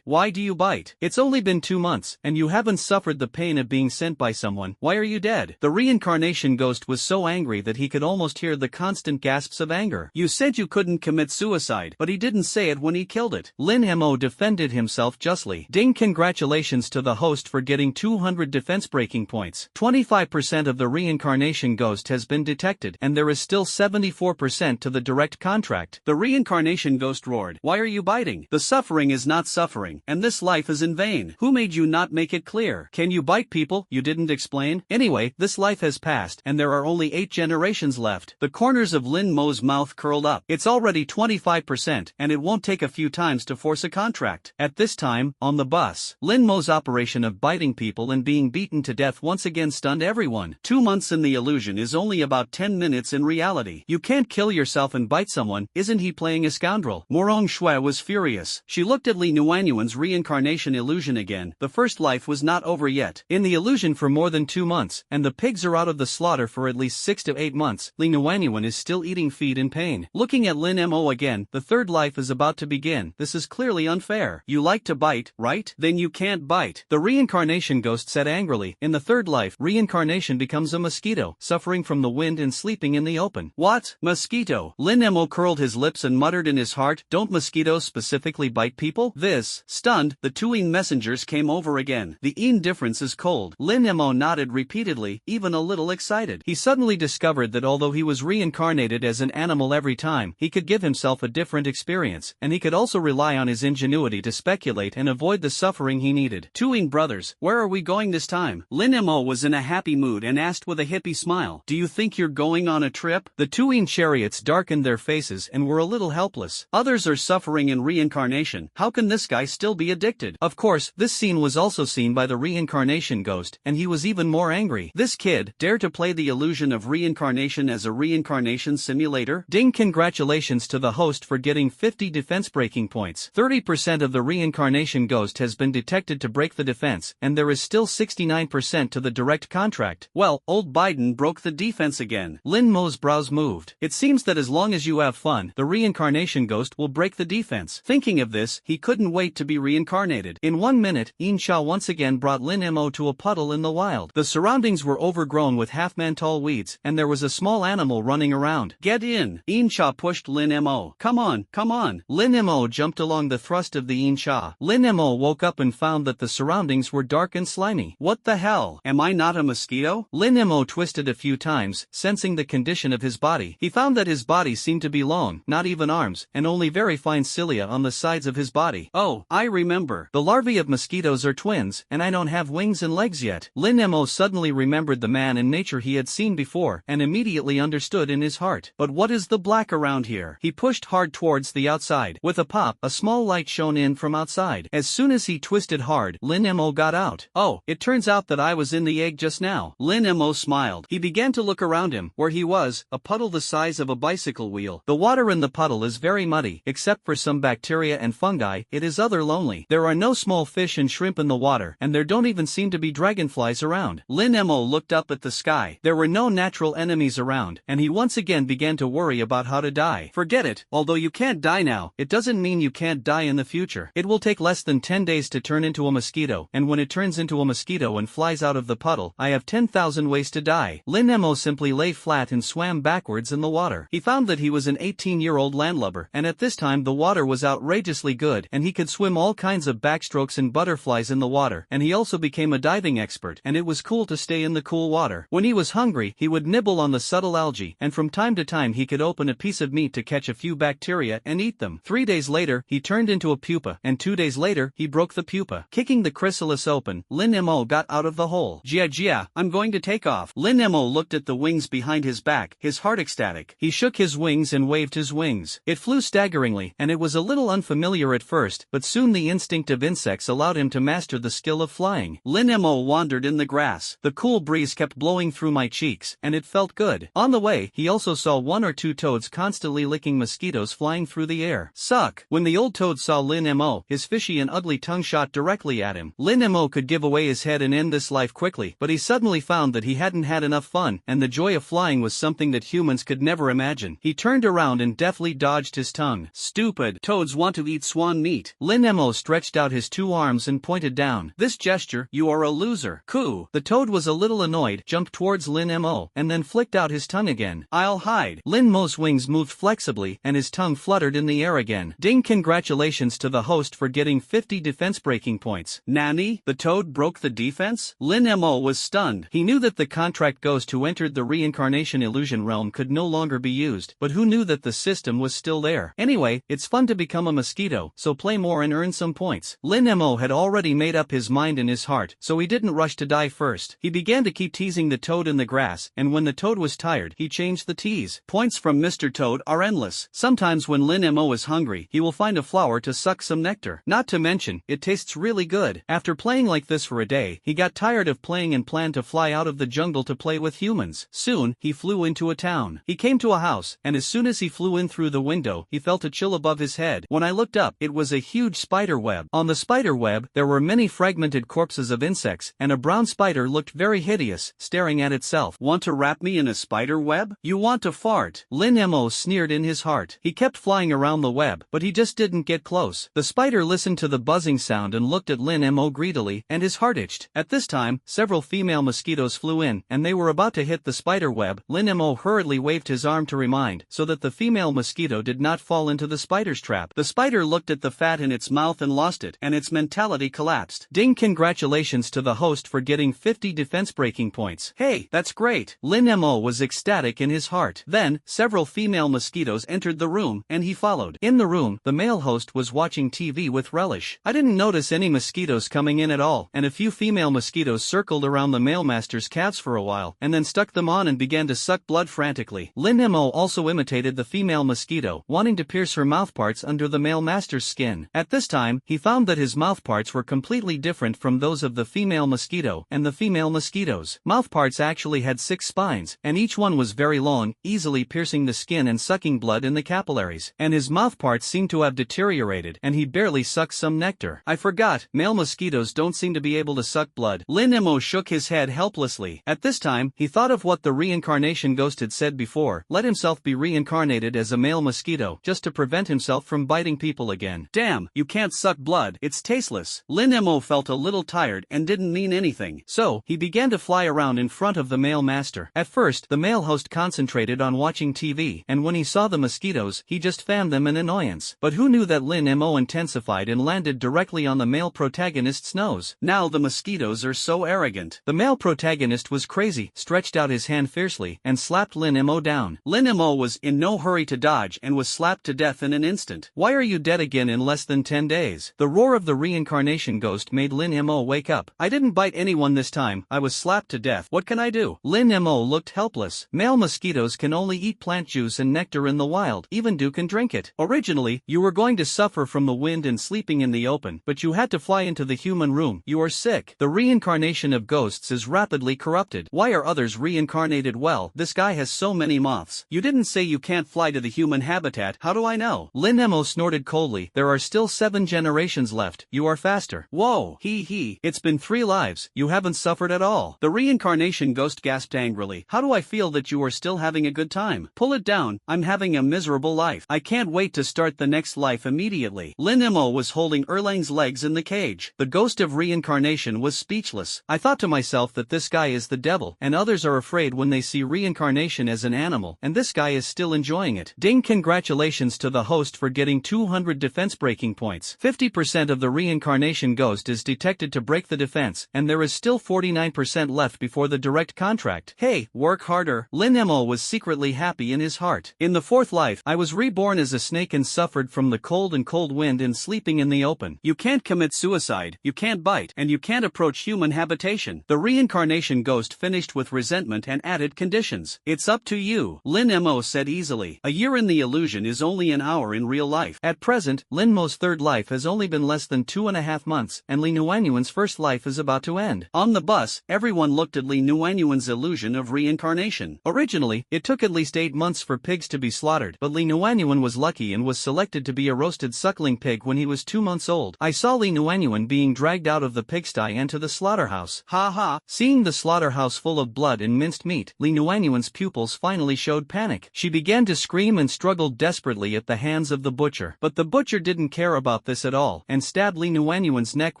S1: Why do you bite? It's only been 2 months, and you haven't suffered the pain of being sent by someone. Why are you dead? The reincarnation ghost was so angry that he could almost hear the constant gasps of anger. You said you couldn't commit suicide, but he didn't say it when he killed it. Lin Mo defended himself justly. Ding, congratulations to the host for getting 200 defense breaking points. 25% of the reincarnation ghost has been detected, and there is still 74% to the direct contract. The reincarnation ghost roared. Why are you biting? The suffering is not suffering, and this life is in vain. Who made you not make it clear? Can you bite people? You didn't explain? Anyway, this life has passed, and there are only 8 generations left. The corners of Lin Mo's mouth curled up. It's already 25%, and it won't take a few times to force a contract. At this time, on the bus, Lin Mo's operation of biting people and being beaten to death once again stunned everyone. 2 months in the illusion is only about 10 minutes in reality. You can't kill yourself and bite someone. Isn't he playing a scoundrel? Morong Shui was furious. She looked at Li Nuanyuan's reincarnation illusion again. The first life was not over yet. In the illusion for more than 2 months, and the pigs are out of the slaughter for at least 6 to 8 months, Li Nuanyuan is still eating feed in pain. Looking at Lin Mo again, the third life is about to begin. This is clearly unfair. You like to bite, right? Then you can't bite. The reincarnation ghost said angrily. In the third life, reincarnation becomes a mosquito, suffering from the wind and sleeping in the open. What? Mosquito? Lin Mo curled his lips and muttered in his heart, don't mosquitoes specifically bite people? This, stunned, the 2 Een messengers came over again. The Een difference is cold. Lin Mo nodded repeatedly, even a little excited. He suddenly discovered that although he was reincarnated as an animal every time, he could give himself a different experience, and he could also rely on his ingenuity to speculate and avoid the suffering he needed. 2 Een brothers, where are we going this time? Lin Mo was in a happy mood and asked with a hippie smile, do you think you're going on a trip? The 2 Een chariots darkened their faces and were a little helpless. Others are suffering in reincarnation. How can this guy still be addicted? Of course, this scene was also seen by the reincarnation ghost, and he was even more angry. This kid dared to play the illusion of reincarnation as a reincarnation simulator? Ding, congratulations to the host for getting 50 defense breaking points. 30% of the reincarnation ghost has been detected to break the defense, and there is still 69% to the direct contract. Well, old Biden broke the defense again. Lin Mo's brows moved. It seems that as long as you have fun, the reincarnation ghost will break the defense. Thinking of this, he couldn't wait to be reincarnated. In 1 minute, Een Sha once again brought Lin Mo to a puddle in the wild. The surroundings were overgrown with half-man-tall weeds, and there was a small animal running around. Get in! Een Sha pushed Lin Mo. Come on, come on! Lin Mo jumped along the thrust of the Een Sha. Lin Mo woke up and found that the surroundings were dark and slimy. What the hell? Am I not a mosquito? Lin Mo twisted a few times, sensing the condition of his body. He found that his body seemed to be long, not even arms, and only very fine cilia on the sides of his body. Oh, I remember. The larvae of mosquitoes are twins, and I don't have wings and legs yet. Lin Mo suddenly remembered the man in nature he had seen before, and immediately understood in his heart. heart. But what is the black around here? He pushed hard towards the outside. With a pop, a small light shone in from outside. As soon as he twisted hard, Lin Mo got out. Oh, it turns out that I was in the egg just now. Lin Mo smiled. He began to look around him. Where he was, a puddle the size of a bicycle wheel. The water in the puddle is very muddy. Except for some bacteria and fungi, it is other lonely. There are no small fish and shrimp in the water, and there don't even seem to be dragonflies around. Lin Mo looked up at the sky. There were no natural enemies around, and he once again began to worry about how to die. Forget it. Although you can't die now, it doesn't mean you can't die in the future. It will take less than 10 days to turn into a mosquito, and when it turns into a mosquito and flies out of the puddle, I have 10,000 ways to die. Lin Mo simply lay flat and swam backwards in the water. He found that he was an 18-year-old landlubber, and at this time the water was outrageously good, and he could swim all kinds of backstrokes and butterflies in the water, and he also became a diving expert, and it was cool to stay in the cool water. When he was hungry, he would nibble on the subtle algae, and from time to time he could open a piece of meat to catch a few bacteria and eat them. 3 days later, he turned into a pupa, and 2 days later, he broke the pupa. Kicking the chrysalis open, Lin Mo got out of the hole. Jia, I'm going to take off. Lin Mo looked at the wings behind his back, his heart ecstatic. He shook his wings and waved his wings. It flew staggeringly, and it was a little unfamiliar at first, but soon the instinct of insects allowed him to master the skill of flying. Lin Mo wandered in the grass. The cool breeze kept blowing through my cheeks, and it felt good. On the way, he also saw 1 or 2 toads constantly licking mosquitoes flying through the air. Suck! When the old toad saw Lin Mo, his fishy and ugly tongue shot directly at him. Lin Mo could give away his head and end this life quickly, but he suddenly found that he hadn't had enough fun, and the joy of flying was something that humans could never imagine. He turned around and deftly dodged his tongue. Stupid! Toads want to eat swan meat. Lin Mo stretched out his 2 arms and pointed down. This gesture, you are a loser. Coo! The toad was a little annoyed, jumped towards Lin Mo, and then flicked out his tongue again. I'll hide. Lin Mo's wings moved flexibly, and his tongue fluttered in the air again. Ding! Congratulations to the host for getting 50 defense breaking points. Nani? The toad broke the defense? Lin Mo was stunned. He knew that the contract ghost who entered the reincarnation illusion realm could no longer be used, but who knew that the system was still there? Anyway, it's fun to become a mosquito, so play more and earn some points. Lin Mo had already made up his mind in his heart, so he didn't rush to die first. He began to keep teasing the toad in the grass, and when the toad was tired, he changed the tease. Points from Mr. Toad are endless. Sometimes when Lin Mo is hungry, he will find a flower to suck some nectar. Not to mention, it tastes really good. After playing like this for a day, he got tired of playing and planned to fly out of the jungle to play with humans. Soon, he flew into a town. He came to a house, and as soon as he flew in through the window, he felt a chill above his head. When I looked up, it was a huge spider web. On the spider web, there were many fragmented corpses of insects, and a brown spider looked very hideous, staring at itself. Want to wrap me in a spider web? You want to fart? Lin Mo sneered in his heart. He kept flying around the web, but he just didn't get close. The spider listened to the buzzing sound and looked at Lin Mo greedily, and his heart itched. At this time, several female mosquitoes flew in, and they were about to hit the spider web. Lin Mo hurriedly waved his arm to remind, so that the female mosquito did not fall into the spider's trap. The spider looked at the fat in its mouth and lost it, and its mentality collapsed. Ding! Congratulations to the host for getting 50 defense breaking points. Hey, that's great! Lin Mo was ecstatic in his heart. Then, several female mosquitoes entered the room, and he followed. In the room, the male host was watching TV with relish. I didn't notice any mosquitoes coming in at all, and a few female mosquitoes circled around the male master's calves for a while, and then stuck them on and began to suck blood frantically. Lin Mo also imitated the female mosquito, wanting to pierce her mouthparts under the male master's skin. At this time, he found that his mouthparts were completely different from those of the female mosquito, and the female mosquito's mouthparts actually had 6 spines, and each one was very long, easily piercing the skin and sucking blood in the capillaries. And his mouthparts seemed to have deteriorated, and he barely sucked some nectar. I forgot, male mosquitoes don't seem to be able to suck blood. Lin Mo shook his head helplessly. At this time, he thought of what the reincarnation ghost had said before, let himself be reincarnated as a male mosquito, just to prevent himself from biting people again. Damn, you can't suck blood, it's tasteless. Lin Mo felt a little tired and didn't mean anything. So, he began to fly around in front of the male master. At first, the male host concentrated on watching TV, and when he saw the mosquitoes, he just fanned them in annoyance. But who knew that Lin Mo intensified and landed directly on the male protagonist's nose? Now the mosquitoes are so arrogant. The male protagonist was crazy, stretched out his hand fiercely, and slapped Lin Mo down. Lin Mo was in no hurry to dodge and was slapped to death in an instant. Why are you dead again in less than 10 days? The roar of the reincarnation ghost made Lin Mo wake up. I didn't bite anyone this time, I was slapped to death. What can I do? Lin Mo looked helpless. Male mosquitoes can only eat plant juice and nectar in the wild. Even Dew can drink it. Originally, you were going to suffer from the wind and sleeping in the open, but you had to fly into the human room. You are sick. The reincarnation of ghosts is rapidly corrupted. Why are others reincarnated? Well, this guy has so many moths. You didn't say you can't fly to the human habitat. How do I know? Lin Mo snorted coldly. There are still 7 generations left. You are faster. Whoa, hee. It's been 3 lives. You haven't suffered at all. The reincarnation ghost gasped angrily. How do I feel that you are still having a good time? Pull it down. I'm having a miserable life. I can't wait to start the next life immediately. Lin Mo was holding Erlang's legs in the cage. The ghost of reincarnation was speechless. I thought to myself that this guy is the devil, and others are afraid when they see reincarnation as an animal, and this guy is still enjoying it. Ding! Congratulations to the host for getting 200 defense breaking points. 50% of the reincarnation ghost is detected to break the defense, and there is still 49% left before the direct contract. Hey, work harder. Lin Mo was secretly happy in his heart. In the 4th life, I was reborn as a snake and suffered from the cold wind and sleeping in the open. You can't commit suicide, you can't bite, and you can't approach human habitation. The reincarnation ghost finished with resentment and added conditions. It's up to you, Lin Mo said easily. A year in the illusion is only an hour in real life. At present, Lin Mo's 3rd life has only been less than 2.5 months, and Li Nuanyuan's 1st life is about to end. On the bus, everyone looked at Li Nuanyuan's illusion of reincarnation. Originally, it took at least 8 months for pigs to be slaughtered, but Li Nuanyuan was lucky and was selected to be a roasted suckling pig when he was 2 months old. I saw Li Nuanyuan being dragged out of the pigsty and to the slaughterhouse. Ha ha! Seeing the slaughterhouse full of blood and minced meat, Li Nuanyuan's pupils finally showed panic. She began to scream and struggled desperately at the hands of the butcher. But the butcher didn't care about this at all, and stabbed Li Nuanyuan's neck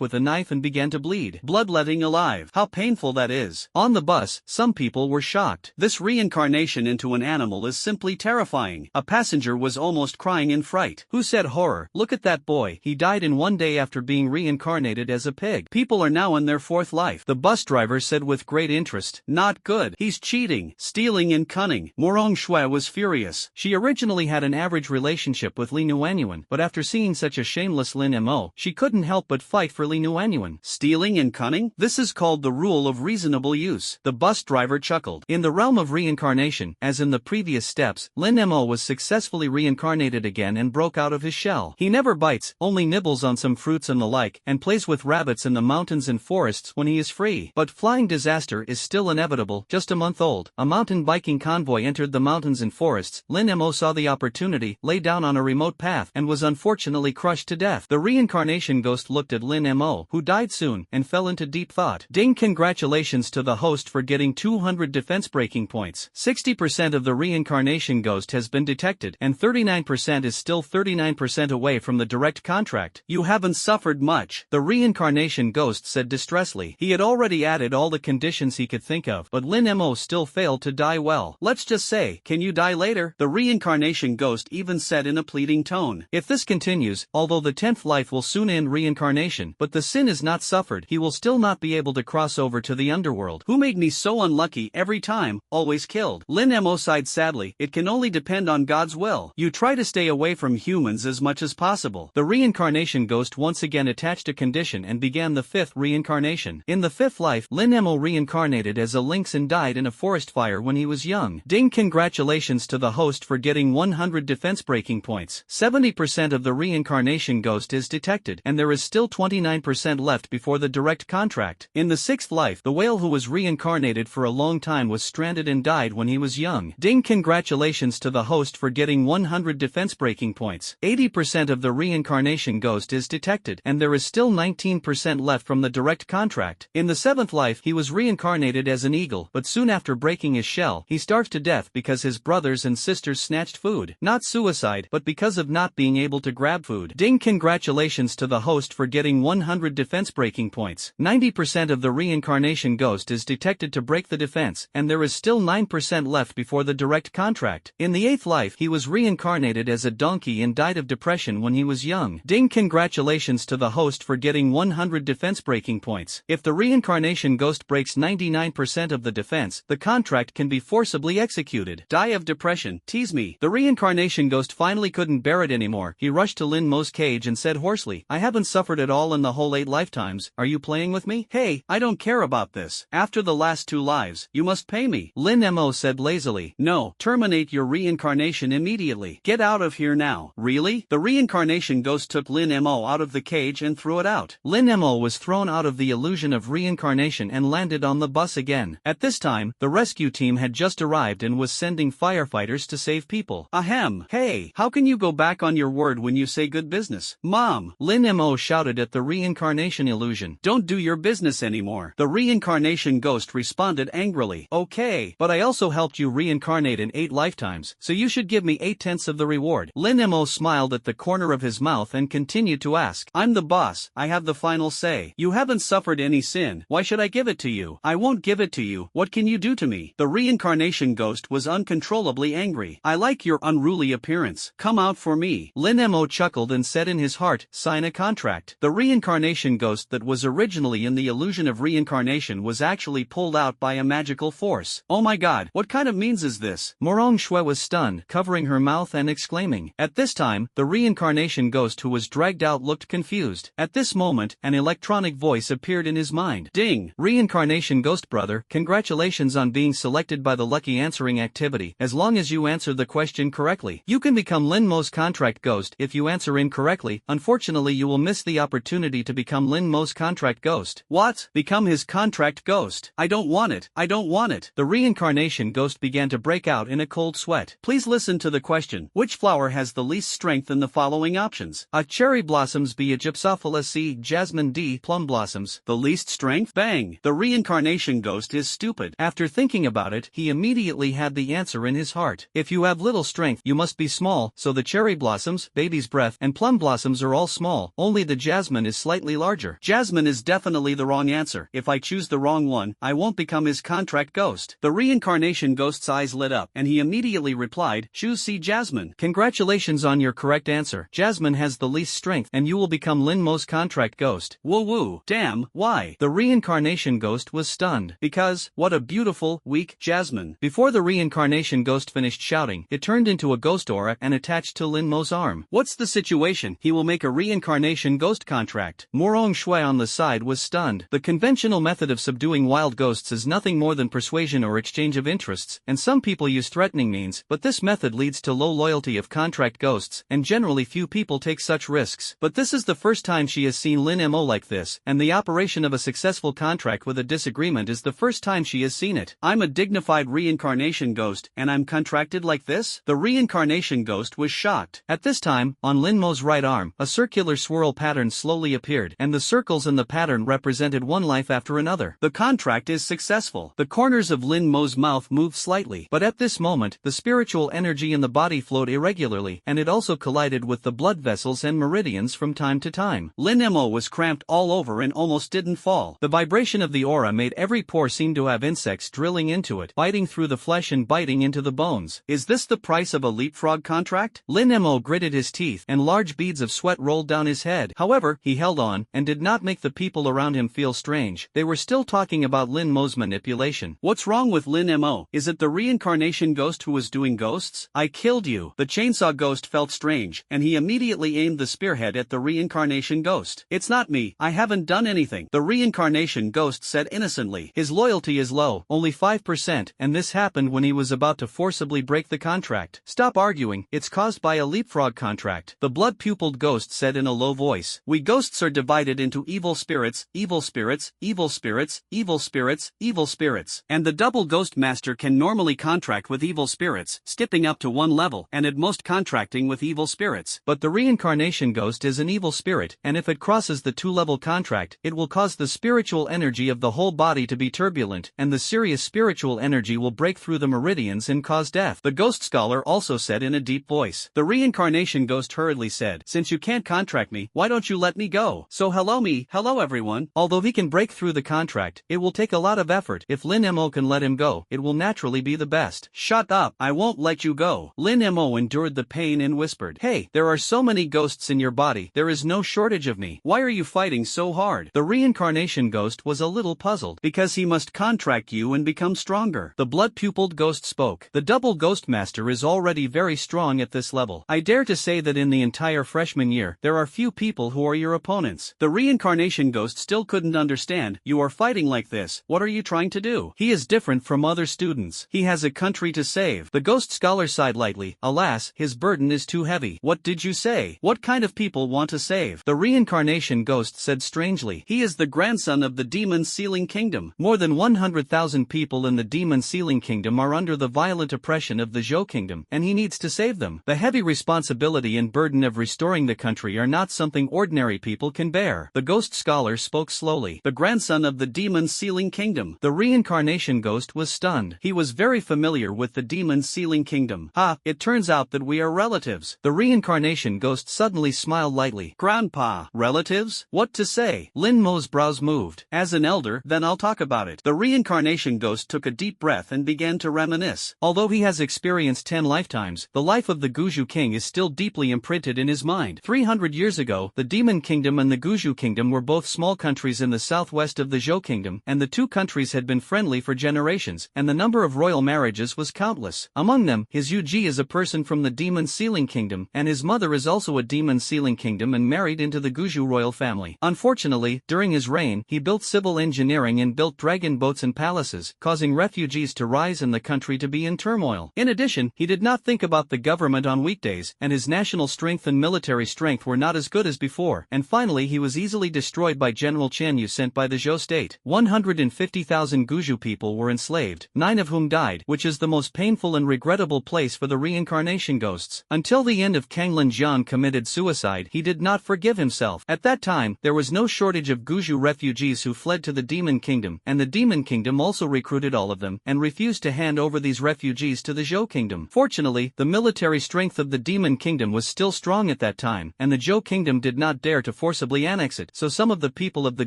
S1: with a knife and began to bleed. Bloodletting alive. How painful that is. On the bus, some people were shocked. This reincarnation into an animal is simply terrifying. A passenger was almost crying in fright. Who said horror? Look at that boy. He died in 1 day after being reincarnated as a pig. People are now in their 4th life. The bus driver said with great interest. Not good. He's cheating, stealing and cunning. Morong Shui was furious. She originally had an average relationship with Li Nuanyuan, but after seeing such a shameless Lin Mo, she couldn't help but fight for Li Nuanyuan. Stealing and cunning? This is called the rule of reasonable use. The bus driver chuckled. In the realm of reincarnation, as in the previous steps, Lin Mo was successfully reincarnated again and broke out of his shell. He never bites, only nibbles on some fruits and the like, and plays with rabbits in the mountains and forests when he is free. But flying disaster is still inevitable. Just a month old, a mountain biking convoy entered the mountains and forests. Lin Mo saw the opportunity, lay down on a remote path, and was unfortunately crushed to death. The reincarnation ghost looked at Lin Mo, who died soon, and fell into deep thought. Ding! Congratulations to the host for getting 200 defense breaking points. 60% of the reincarnation ghost has been detected, and 39% is still 39% away from the direct contract. You haven't suffered much, the reincarnation ghost said distressfully. He had already added all the conditions he could think of, but Lin Mo still failed to die well. Let's just say, can you die later? The reincarnation ghost even said in a pleading tone. If this continues, although the 10th life will soon end reincarnation, but the sin is not suffered, he will still not be able to cross over to the underworld. Who made me so unlucky every time, always killed? Lin Mo sighed sadly. It can only depend on God's will. You try to stay away from humans as much as possible. The reincarnation ghost once again attached a condition and began the 5th reincarnation. In the 5th life, Lin Mo reincarnated as a lynx and died in a forest fire when he was young. Ding! Congratulations to the host for getting 100 defense breaking points. 70% of the reincarnation ghost is detected, and there is still 29% left before the direct contract. In the 6th life, the whale who was reincarnated for a long time was stranded and died when he was young. Ding! Congratulations to the host for getting 100 defense breaking points. 80% of the reincarnation ghost is detected, and there is still 19% left from the direct contract. In the 7th life, he was reincarnated as an eagle, but soon after breaking his shell, he starved to death because his brothers and sisters snatched food. Not suicide, but because of not being able to grab food. Ding! Congratulations to the host for getting 100 defense breaking points. 90% of the reincarnation ghost is detected to break the defense, and there is still 9% left before the direct contract. In the 8th life, he was reincarnated as a donkey and died of depression when he was young. Ding! Congratulations to the host for getting 100 defense breaking points. If the reincarnation ghost breaks 99% of the defense, the contract can be forcibly executed. Die of depression. Tease me. The reincarnation ghost finally couldn't bear it anymore. He rushed to Lin Mo's cage and said hoarsely, I haven't suffered at all in the whole 8 lifetimes. Are you playing with me? Hey, I don't care about this. After the last 2 lives, you must pay me. Lin Mo said lazily. crazily. No, terminate your reincarnation immediately. Get out of here now. Really? The reincarnation ghost took Lin Mo out of the cage and threw it out. Lin Mo was thrown out of the illusion of reincarnation and landed on the bus again. At this time, the rescue team had just arrived and was sending firefighters to save people. Ahem. Hey, how can you go back on your word when you say good business? Mom! Lin Mo shouted at the reincarnation illusion. Don't do your business anymore. The reincarnation ghost responded angrily. Okay, but I also helped you reincarnate in 8 lifetimes, so you should give me 8/10 of the reward. Lin Mo smiled at the corner of his mouth and continued to ask. I'm the boss, I have the final say. You haven't suffered any sin, why should I give it to you? I won't give it to you, what can you do to me? The reincarnation ghost was uncontrollably angry. I like your unruly appearance. Come out for me. Lin Mo chuckled and said in his heart, sign a contract. The reincarnation ghost that was originally in the illusion of reincarnation was actually pulled out by a magical force. Oh my god, what kind of means is this? Morong Shui was stunned, covering her mouth and exclaiming. At this time, the reincarnation ghost who was dragged out looked confused. At this moment, an electronic voice appeared in his mind. Ding! Reincarnation ghost brother, congratulations on being selected by the lucky answering activity. As long as you answer the question correctly, you can become Lin Mo's contract ghost. If you answer incorrectly, unfortunately you will miss the opportunity to become Lin Mo's contract ghost. What? Become his contract ghost? I don't want it. I don't want it. The reincarnation ghost began to break out in a cold sweat. Please listen to the question. Which flower has the least strength in the following options? A. Cherry blossoms. B. A. Gypsophila. C. Jasmine. D. Plum blossoms. The least strength? Bang! The reincarnation ghost is stupid. After thinking about it, he immediately had the answer in his heart. If you have little strength, you must be small, so the cherry blossoms, baby's breath, and plum blossoms are all small. Only the jasmine is slightly larger. Jasmine is definitely the wrong answer. If I choose the wrong one, I won't become his contract ghost. The reincarnation ghost's eyes lit up, and he immediately replied, choose C. Jasmine. Congratulations on your correct answer. Jasmine has the least strength, and you will become Lin Mo's contract ghost. Woo woo. Damn, why? The reincarnation ghost was stunned. Because, what a beautiful, weak Jasmine. Before the reincarnation ghost finished shouting, it turned into a ghost aura and attached to Lin Mo's arm. What's the situation? He will make a reincarnation ghost contract. Morong Shui on the side was stunned. The conventional method of subduing wild ghosts is nothing more than persuasion or exchange of interests, and some people use threatening means, but this method leads to low loyalty of contract ghosts, and generally few people take such risks. But this is the first time she has seen Lin Mo like this, and the operation of a successful contract with a disagreement is the first time she has seen it. I'm a dignified reincarnation ghost, and I'm contracted like this? The reincarnation ghost was shocked. At this time, on Lin Mo's right arm, a circular swirl pattern slowly appeared, and the circles in the pattern represented one life after another. The contract is successful. The corners of Lin Mo's mouth moved slightly, but at this moment, the spiritual energy in the body flowed irregularly, and it also collided with the blood vessels and meridians from time to time. Lin Mo was cramped all over and almost didn't fall. The vibration of the aura made every pore seem to have insects drilling into it, biting through the flesh and biting into the bones. Is this the price of a leapfrog contract? Lin Mo gritted his teeth, and large beads of sweat rolled down his head. However, he held on, and did not make the people around him feel strange. They were still talking about Lin Mo's manipulation. What's wrong with Lin Mo? Is it the reincarnation ghost who was doing ghosts? I killed you. The chainsaw ghost felt strange, and he immediately aimed the spearhead at the reincarnation ghost. It's not me. I haven't done anything. The reincarnation ghost said innocently. His loyalty is low, only 5%, and this happened when he was about to forcibly break the contract. Stop arguing, it's caused by a leapfrog contract. The blood-pupiled ghost said in a low voice. We ghosts are divided into evil spirits, evil spirits, evil spirits, evil spirits, evil spirits. And the double ghost master can normally contract with evil spirits, stepping up to one level, and at most contracting with evil spirits. But the reincarnation ghost is an evil spirit, and if it crosses the two-level contract, it will cause the spiritual energy of the whole body to be turbulent, and the serious spiritual energy will break through the meridians and cause death. The ghost scholar also said in a deep voice. The reincarnation ghost hurriedly said, since you can't contract me, why don't you let me go? So hello everyone. Although he can break through the contract, it will take a lot of effort. If Lin Mo can let him go, it will naturally be the best. Shut up, I won't let you go. Lin Mo endured the pain and whispered, hey, there are so many ghosts in your body, there is no shortage of me. Why are you fighting so hard? The reincarnation ghost was a little puzzled, because he must contract you and become stronger. The blood-pupiled ghost spoke. The double ghost master is already very strong at this level. I dare to say that in the entire freshman year, there are few people who are your opponents. The reincarnation ghost still couldn't understand. You are fighting like this, what are you trying to do? He is different from other students. He has a country to save. The ghost scholar sighed lightly. Alas, his burden is too heavy. What did you say? What kind of people want to save? The reincarnation ghost said strangely. He is the grandson of the demon sealing kingdom. More than 100,000 people in the demon sealing kingdom are under the violent oppression of the Zhou kingdom, and he needs to save them. The heavy responsibility and burden of restoring the country are not something ordinary people can bear. The ghost scholar spoke slowly. The grandson of the demon sealing kingdom. The reincarnation ghost was stunned. He was very familiar with the demon sealing kingdom. It turns out that we are relatives. The reincarnation ghost suddenly smiled lightly. Grandpa, relatives? What to say? Lin Mo's brows moved. As an elder, then I'll talk about it. The reincarnation ghost took a deep breath and began to reminisce. Although he has experienced 10 lifetimes, the life of the Guju king is still deeply imprinted in his mind. 300 years ago, the demon kingdom and the Guju kingdom were both small countries in the southwest of the Zhou kingdom, and the two countries had been friendly for generations, and the number of royal marriages was countless. Among them, his Yuji is a person from the demon sealing kingdom, and his mother is also a demon sealing kingdom and married into the Guju royal family. Unfortunately, during his reign, he built civil engineering and built dragon boats and palaces, causing refugees to rise and the country to be in turmoil. In addition, he did not think about the government on weekdays, and his national strength and military strength were not as good as before, and finally he was easily destroyed by General Chen Yu sent by the Zhou state. 150,000 Guju people were enslaved, 9 of whom died, which is the most painful and regrettable place for the reincarnation ghosts. Until the end of Kanglin Jian committed suicide, he did not forgive himself. At that time, there was no shortage of Guju refugees who fled to the demon kingdom, and the demon kingdom also recruited all of them, and refused to hand over these refugees to the Zhou kingdom. Fortunately, the military strength of the demon kingdom was still strong at that time, and the Zhou kingdom did not dare to forcibly annex it, so some of the people of the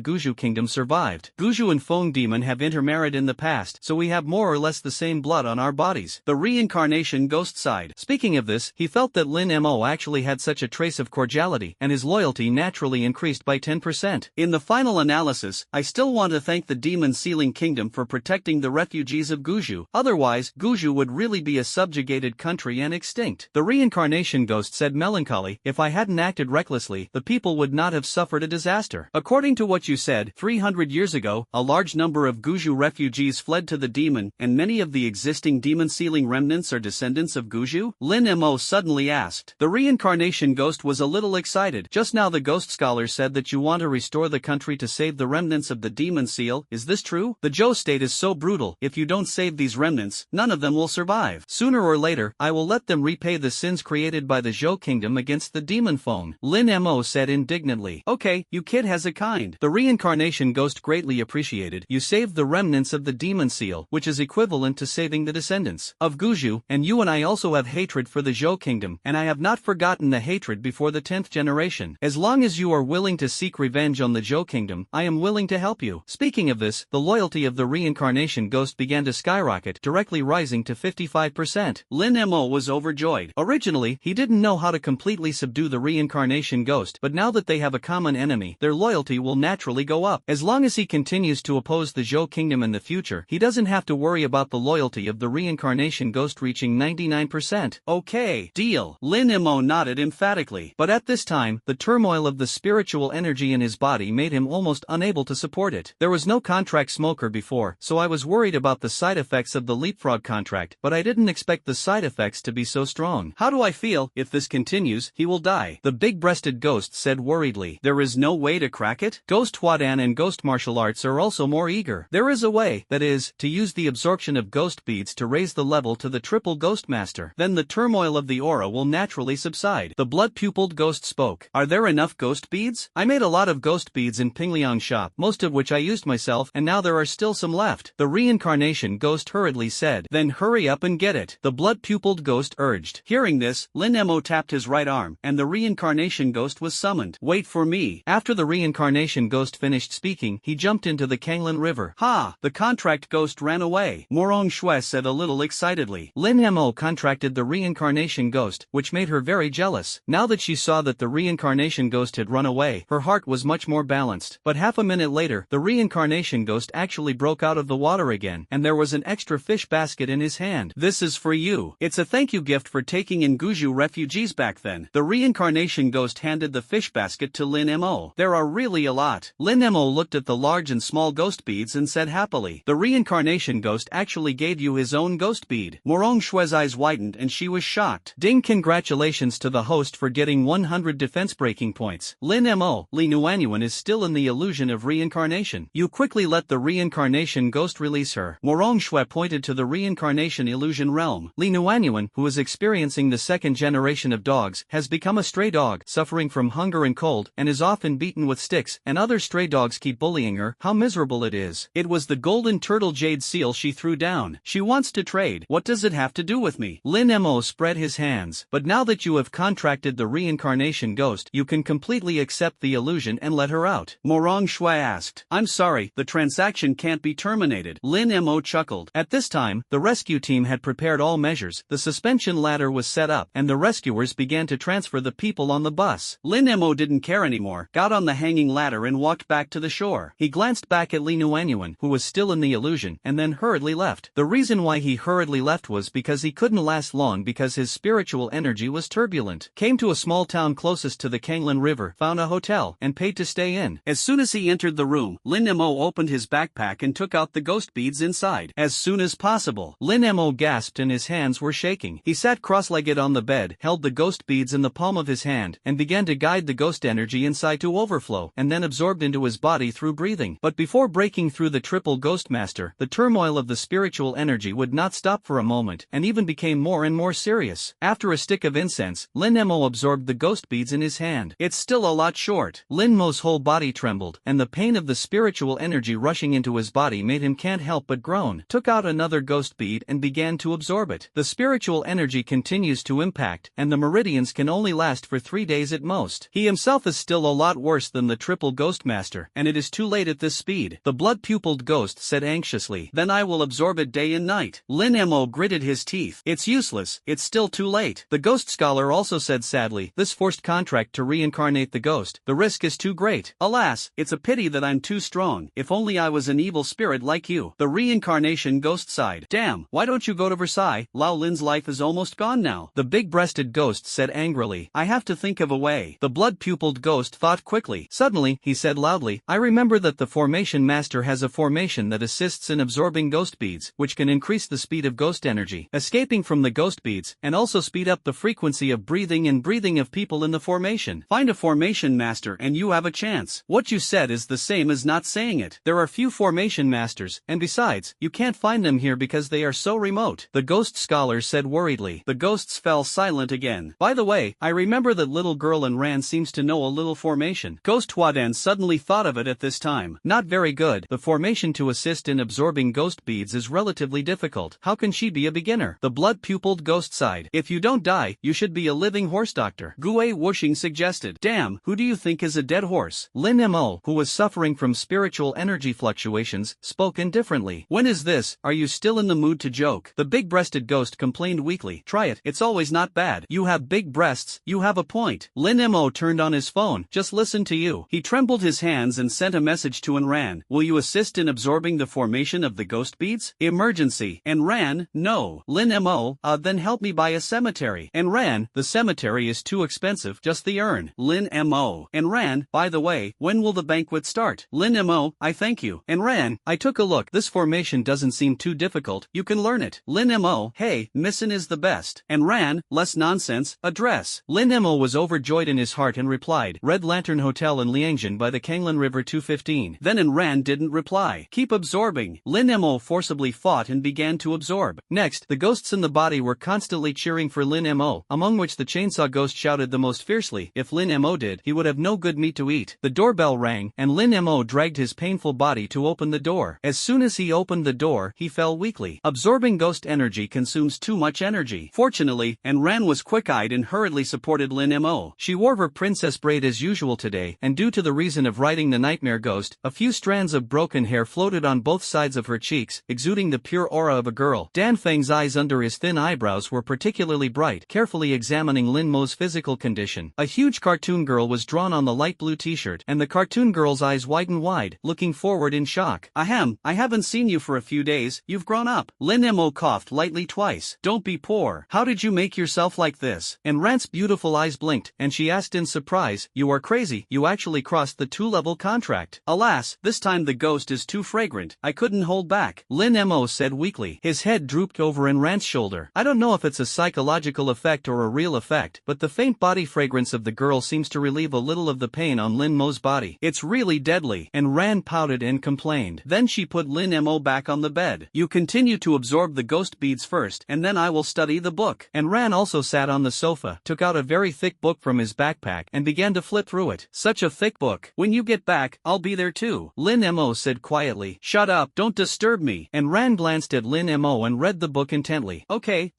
S1: Guju kingdom survived. Guju and Feng demon have intermarried in the past, so we have more or less the same blood on our bodies. The reincarnation ghost sighed. Speaking of this, he felt that Lin Mo actually had such a trace of cordiality, and his loyalty naturally increased by 10%. In the final analysis, I still want to thank the demon sealing kingdom for protecting the refugees of Guju. Otherwise, Guju would really be a subjugated country and extinct. The reincarnation ghost said melancholy. If I hadn't acted recklessly, the people would not have suffered a disaster. According to what you said, 300 years ago, a large number of Guju refugees fled to the demon, and many of the existing demon-sealing remnants are descendants of Guju? Lin Mo suddenly asked. The reincarnation ghost was a little excited. Just now the ghost scholar said that you want to restore the country to save the remnants of the demon seal. Is this true? The Zhou state is so brutal. If you don't save these remnants, none of them will survive. Sooner or later, I will let them repay the sins created by the Zhou kingdom against the demon phone. Lin Mo said indignantly. Okay, you kid has a kind. The reincarnation ghost greatly appreciated. You saved the remnants of the demon seal, which is equivalent to saving the descendants of Guju, and you and I also have hatred for the Zhou kingdom, and I have not forgotten the hatred before the 10th generation. As long as you are willing to seek revenge on the Zhou kingdom, I am willing to help you. Speaking of this, the loyalty of the reincarnation ghost began to skyrocket, directly rising to 55%. Lin Mo was overjoyed. Originally, he didn't know how to completely subdue the reincarnation ghost, but now that they have a common enemy, their loyalty will naturally go up. As long as he continues to oppose the Zhou kingdom in the future, he doesn't have to worry about the loyalty of the reincarnation ghost reaching 99%. Okay, deal. Lin Mo nodded emphatically. But at this time, the turmoil of the spiritual energy in his body made him almost unable to support it. There was no contract smoker before, so I was worried about the side effects of the leapfrog contract, but I didn't expect the side effects to be so strong. How do I feel? If this continues, he will die. The big-breasted ghost said worriedly. There is no way to crack it? Ghost Huadan and ghost martial arts are also more eager. There is a way, that is, to use the absorption of ghost beads to raise the level to the triple ghost master. Then the turmoil of the aura will naturally subside. The blood-pupiled ghost spoke. Are there enough ghost beads? I made a lot of ghost beads in Pingliang shop, most of which I used myself, and now there are still some left. The reincarnation ghost hurriedly said. Then hurry up and get it. The blood-pupiled ghost urged. Hearing this, Lin Mo tapped his right arm, and the reincarnation ghost was summoned. Wait for me. After the reincarnation ghost finished speaking, he jumped into the Kanglin River. Ha! The contract ghost ran away. Morong Shui said a little excitedly. Lin Mo contracted the reincarnation ghost, which made her very jealous. Now that she saw that the reincarnation ghost had run away, her heart was much more balanced. But half a minute later, the reincarnation ghost actually broke out of the water again, and there was an extra fish basket in his hand. This is for you. It's a thank you gift for taking in Guju refugees back then. The reincarnation ghost handed the fish basket to Lin Mo. There are really a lot. Lin Mo looked at the large and small ghost beads and said happily. The reincarnation ghost actually gave you his own ghost bead. Morong Shue's eyes widened and she was shocked. Ding, congratulations to the host for getting 100 defense breaking points. Lin Mo, Li Nuanyuan is still in the illusion of reincarnation. You quickly let the reincarnation ghost release her. Morong Shue pointed to the reincarnation illusion realm. Li Nuanyuan, who is experiencing the second generation of dogs, has become a stray dog, suffering from hunger and cold, and is often beaten with sticks, and other stray dogs keep bullying her. How miserable it is. It was the golden turtle jade seal she threw down. She wants to trade. What does it have to do with me? Lin Mo spread his hands. But now that you have contracted the reincarnation ghost, you can completely accept the illusion and let her out. Morong Shui asked. I'm sorry, the transaction can't be terminated. Lin Mo chuckled. At this time, the rescue team had prepared all measures. The suspension ladder was set up, and the rescuers began to transfer the people on the bus. Lin Mo didn't care anymore, got on the hanging ladder and walked back to the shore. He glanced back at Li Nuanyuan, who was still in the illusion, and then hurriedly left. The reason why he hurriedly left was because he couldn't last long because his spiritual energy was turbulent. Came to a small town closest to the Kanglin River, found a hotel, and paid to stay in. As soon as he entered the room, Lin Mo opened his backpack and took out the ghost beads inside. As soon as possible, Lin Mo gasped and his hands were shaking. He sat cross-legged on the bed, held the ghost beads in the palm of his hand, and began to guide the ghost energy inside to overflow, and then absorbed into his body through breathing. But before breaking through the triple ghost master, the turmoil of the spiritual energy would not stop for a moment, and even became more and more serious. After a stick of incense, Lin Mo absorbed the ghost beads in his hand. It's still a lot short. Lin Mo's whole body trembled, and the pain of the spiritual energy rushing into his body made him can't help but groan. Took out another ghost bead and began to absorb it. The spiritual energy continues to impact, and the meridians can only last for 3 days at most. He himself is still a lot worse than the triple ghost master, and it is too late at this speed. The blood-pupiled ghost said anxiously. Then I will absorb it day and night. Lin Mo gritted his teeth. It's useless, it's still too late. The ghost scholar also said sadly, this forced contract to reincarnate the ghost, the risk is too great. Alas, it's a pity that I'm too strong. If only I was an evil spirit like you. The reincarnation ghost sighed. Damn, why don't you go to Versailles? Lao Lin's life is almost gone now. The big-breasted ghost said angrily. I have to think of a way. The blood-pupiled ghost thought quickly. Suddenly, he said loudly, I remember that the formation master has a formation that assists in absorbing ghost beads, which can increase the speed of ghost energy, escaping from the ghost beads, and also speed up the frequency of breathing and breathing of people in the formation. Find a formation master and you have a chance. What you said is the same as not saying it. There are few formation masters, and besides, you can't find them here because they are so remote. The ghost scholar said worriedly. The ghosts fell silent again. By the way, I remember that little girl in Ran seems to know a little formation. Ghost Huadan suddenly thought of it at this time. Not very good. The formation to assist in absorbing ghost beads is relatively difficult. How can she be a beginner? The blood-pupiled ghost sighed. If you don't die, you should be a living horse doctor. Gue Wushing suggested. Damn, who do you think is a dead horse? Lin Mo, who was suffering from spiritual energy fluctuations, spoke indifferently. When is this? Are you still in the mood to joke? The big-breasted ghost complained weakly. Try it, it's always not bad. You have big breasts, you have a point. Lin Mo turned on his phone. Just listen to you. He trembled his hands and sent a message to Enran. Will you assist in absorbing the formation of the ghost beads? Emergency. Enran, no. Lin Mo, then help me buy a cemetery. Enran, the cemetery is too expensive, just the urn. Lin Mo. Enran, by the way, when will the banquet start? Lin Mo, I thank you. Enran, I took a look. This formation doesn't seem too difficult. You can learn it. Lin Mo, hey, Missin is the best. Enran, less nonsense, address. Lin Mo was overjoyed in his heart and replied, Red Lantern Hotel in Liangjian by the Kanglin River 215. Then Enran didn't reply. Keep absorbing. Lin Mo forcibly fought and began to absorb. Next, the ghosts in the body were constantly cheering for Lin Mo, among which the chainsaw ghost shouted the most fiercely. If Lin Mo did, he would have no good meat to eat. The doorbell rang, and Lin Mo dragged his painful body to open the door. As soon as he opened the door, he fell weakly. Absorbing ghost energy consumes too much energy. Fortunately, Enran was quick-eyed and hurriedly supported Lin Mo. She wore her princess braid as usual today, and due to the reason of riding the nightmare ghost, a few strands of broken hair floated on both sides of her cheeks, exuding the pure aura of a girl. Dan Feng's eyes under his thin eyebrows were particularly bright, carefully examining Lin Mo's physical condition. A huge cartoon girl was drawn on the light blue t-shirt, and the cartoon girl's eyes widened wide, looking forward in shock. Ahem, I haven't seen you for a few days, you've grown up. Lin Mo coughed lightly twice. Don't be poor. How did you make yourself like this? And Rant's beautiful eyes blinked, and she asked in surprise, you are crazy, you actually crossed the 2-level contract. Alas, this time the ghost is too fragrant, I couldn't hold back. Lin Mo said weakly. His head drooped over in Ran's shoulder. I don't know if it's a psychological effect or a real effect, but the faint body fragrance of the girl seems to relieve a little of the pain on Lin Mo's body. It's really deadly. And Ran pouted and complained. Then she put Lin Mo back on the bed. You continue to absorb the ghost beads first, and then I will study the book. And Ran also sat on the sofa, took out a very thick book from his backpack, and began to flip through it. Such a thick book. When you get back, I'll be there too. Lin Mo said quietly. Shut up, don't disturb me. And Ran glanced at Lin Mo and read the book intently. Okay.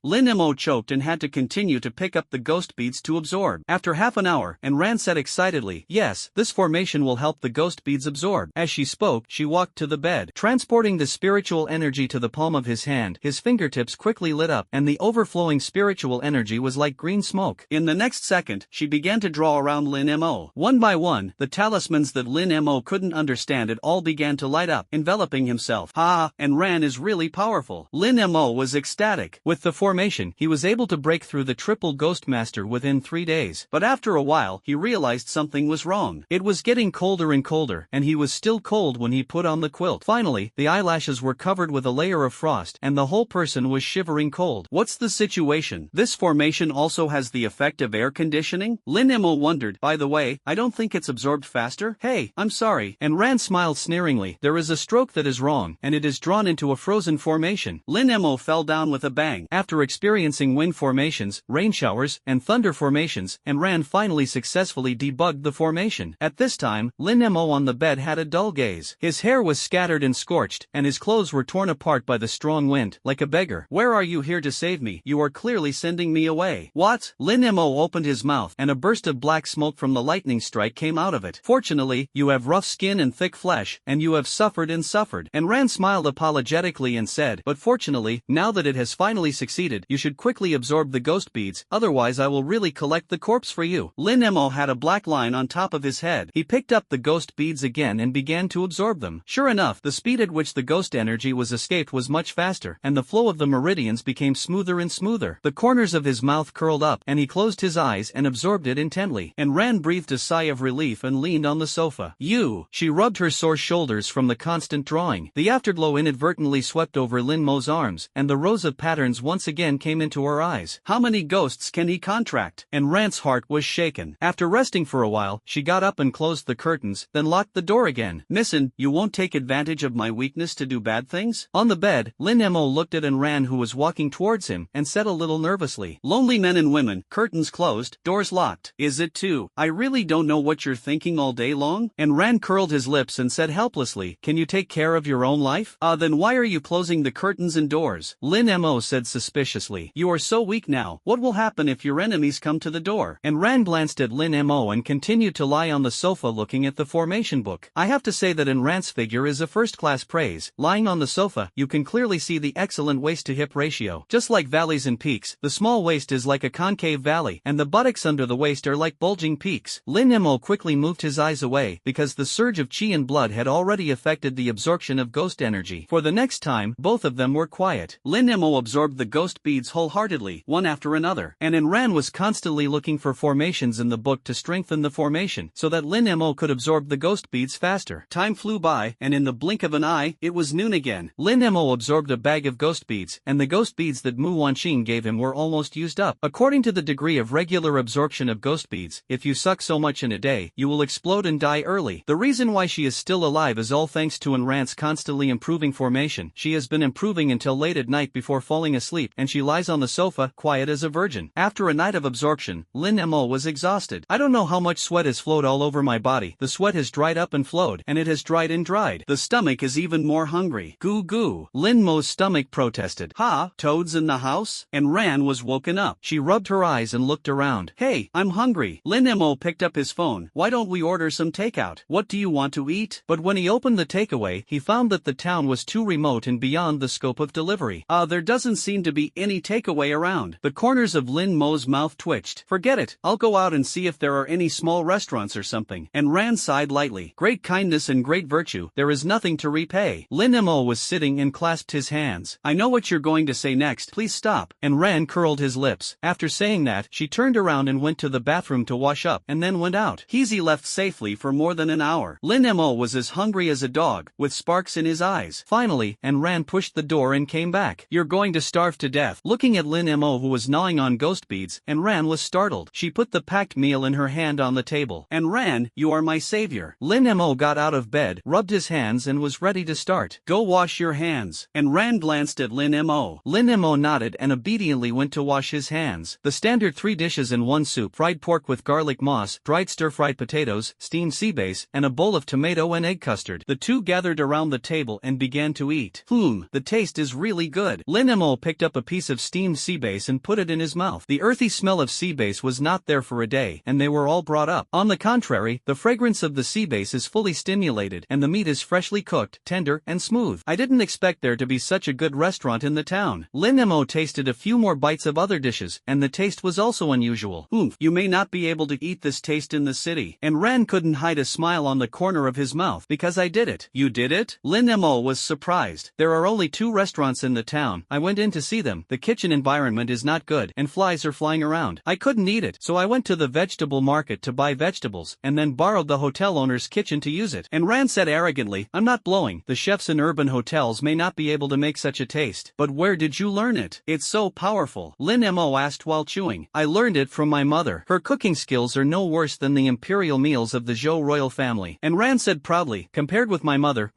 S1: Lin Mo choked and had to continue to pick up the ghost beads to absorb. After half an hour, and Ran said excitedly, yes, this formation will help the ghost beads absorb. As she spoke, she walked to the bed. Transporting the spiritual energy to the palm of his hand, his fingertips quickly lit up, and the overflowing spiritual energy was like green smoke. In the next second, she began to draw around Lin Mo. One by one, the talismans that Lin Mo couldn't understand at all began to light up, enveloping himself. And Ran is really powerful. Lin Mo was ecstatic. With the formation, he was able to break through the triple ghost master within 3 days. But after a while, he realized something was wrong. It was getting colder and colder, and he was still cold when he put on the quilt. Finally, the eyelashes were covered with a layer of frost, and the whole person was shivering cold. What's the situation? This formation also has the effect of air conditioning? Lin Mo wondered. By the way, I don't think it's absorbed faster. Hey, I'm sorry. And Ran smiled sneeringly. There is a stroke that is wrong, and it is drawn into a frozen formation. Lin Mo fell down with a bang. After experiencing wind formations, rain showers, and thunder formations, and Ran finally successfully debugged the formation. At this time, Lin Mo on the bed had a dull gaze. His hair was scattered and scorched, and his clothes were torn apart by the strong wind, like a beggar. Where are you here to save me? You are clearly sending me away. What? Lin Mo opened his mouth, and a burst of black smoke from the lightning strike came out of it. Fortunately, you have rough skin and thick flesh, and you have suffered and suffered. And Ran smiled apologetically and said, but fortunately, now that it has finally succeeded, you should quickly absorb the ghost beads, otherwise I will really collect the corpse for you. Lin Mo had a black line on top of his head. He picked up the ghost beads again and began to absorb them. Sure enough, the speed at which the ghost energy was escaped was much faster, and the flow of the meridians became smoother and smoother. The corners of his mouth curled up, and he closed his eyes and absorbed it intently. And Ran breathed a sigh of relief and leaned on the sofa. She rubbed her sore shoulders from the constant drawing. The afterglow inadvertently swept over Lin Mo's arms, and the rows of patterns once again came into her eyes. How many ghosts can he contract? And Ran's heart was shaken. After resting for a while, she got up and closed the curtains, then locked the door again. Listen, you won't take advantage of my weakness to do bad things? On the bed, Lin Mo looked at Ran, who was walking towards him, and said a little nervously, lonely men and women, curtains closed, doors locked. Is it too? I really don't know what you're thinking all day long? And Ran curled his lips and said helplessly, can you take care of your own life? Then why are you closing the curtains and doors? Lin Mo said suspiciously, you are so weak now. What will happen if your enemies come to the door? And Ran glanced at Lin Mo and continued to lie on the sofa looking at the formation book. I have to say that Ran's figure is a first-class praise. Lying on the sofa, you can clearly see the excellent waist-to-hip ratio. Just like valleys and peaks, the small waist is like a concave valley, and the buttocks under the waist are like bulging peaks. Lin Mo quickly moved his eyes away, because the surge of chi and blood had already affected the absorption of ghost energy. For the next time, both of them were quiet. Lin Mo absorbed the ghost beads wholeheartedly, one after another, and Ran was constantly looking for formations in the book to strengthen the formation, so that Lin Mo could absorb the ghost beads faster. Time flew by, and in the blink of an eye, it was noon again. Lin Mo absorbed a bag of ghost beads, and the ghost beads that Mu Wanqing gave him were almost used up. According to the degree of regular absorption of ghost beads, if you suck so much in a day, you will explode and die early. The reason why she is still alive is all thanks to Ran's constantly improving formation. She has been improving until late at night before falling asleep, and she lies on the sofa, quiet as a virgin. After a night of absorption, Lin Mo was exhausted. I don't know how much sweat has flowed all over my body. The sweat has dried up and flowed, and it has dried and dried. The stomach is even more hungry. Goo goo. Lin Mo's stomach protested. Ha, toads in the house? And Ran was woken up. She rubbed her eyes and looked around. Hey, I'm hungry. Lin Mo picked up his phone. Why don't we order some takeout? What do you want to eat? But when he opened the takeaway, he found that the town was too remote and beyond the scope of delivery. There doesn't seem to be any takeaway around. The corners of Lin Mo's mouth twitched. Forget it. I'll go out and see if there are any small restaurants or something. And Ran sighed lightly. Great kindness and great virtue. There is nothing to repay. Lin Mo was sitting and clasped his hands. I know what you're going to say next. Please stop. And Ran curled his lips. After saying that, she turned around and went to the bathroom to wash up, and then went out. Heezy left safely for more than an hour. Lin Mo was as hungry as a dog, with sparks in his eyes. Finally, Finally, and Ran pushed the door and came back. "You're going to starve to death." Looking at Lin Mo, who was gnawing on ghost beads, and Ran was startled. She put the packed meal in her hand on the table. "And Ran, you are my savior." Lin Mo got out of bed, rubbed his hands and was ready to start. "Go wash your hands." And Ran glanced at Lin Mo. Lin Mo nodded and obediently went to wash his hands. The standard 3 dishes in one soup: fried pork with garlic moss, dried stir-fried potatoes, steamed sea bass, and a bowl of tomato and egg custard. The two gathered around the table and began to eat. The taste is really good." Lin Mo picked up a piece of steamed sea bass and put it in his mouth. The earthy smell of sea bass was not there for a day, and they were all brought up. On the contrary, the fragrance of the sea bass is fully stimulated, and the meat is freshly cooked, tender, and smooth. "I didn't expect there to be such a good restaurant in the town." Lin Mo tasted a few more bites of other dishes, and the taste was also unusual. "You may not be able to eat this taste in the city." And Ran couldn't hide a smile on the corner of his mouth. "Because I did it." "You did it?" Lin Mo was surprised. "There are only 2 restaurants in the town. I went in to see them. The kitchen environment is not good, and flies are flying around. I couldn't eat it, so I went to the vegetable market to buy vegetables, and then borrowed the hotel owner's kitchen to use it." And Ran said arrogantly, "I'm not blowing. The chefs in urban hotels may not be able to make such a taste. But where did you learn it? It's so powerful." Lin Mo asked while chewing. "I learned it from my mother. Her cooking skills are no worse than the imperial meals of the Zhou royal family." And Ran said proudly, "Compared with my mother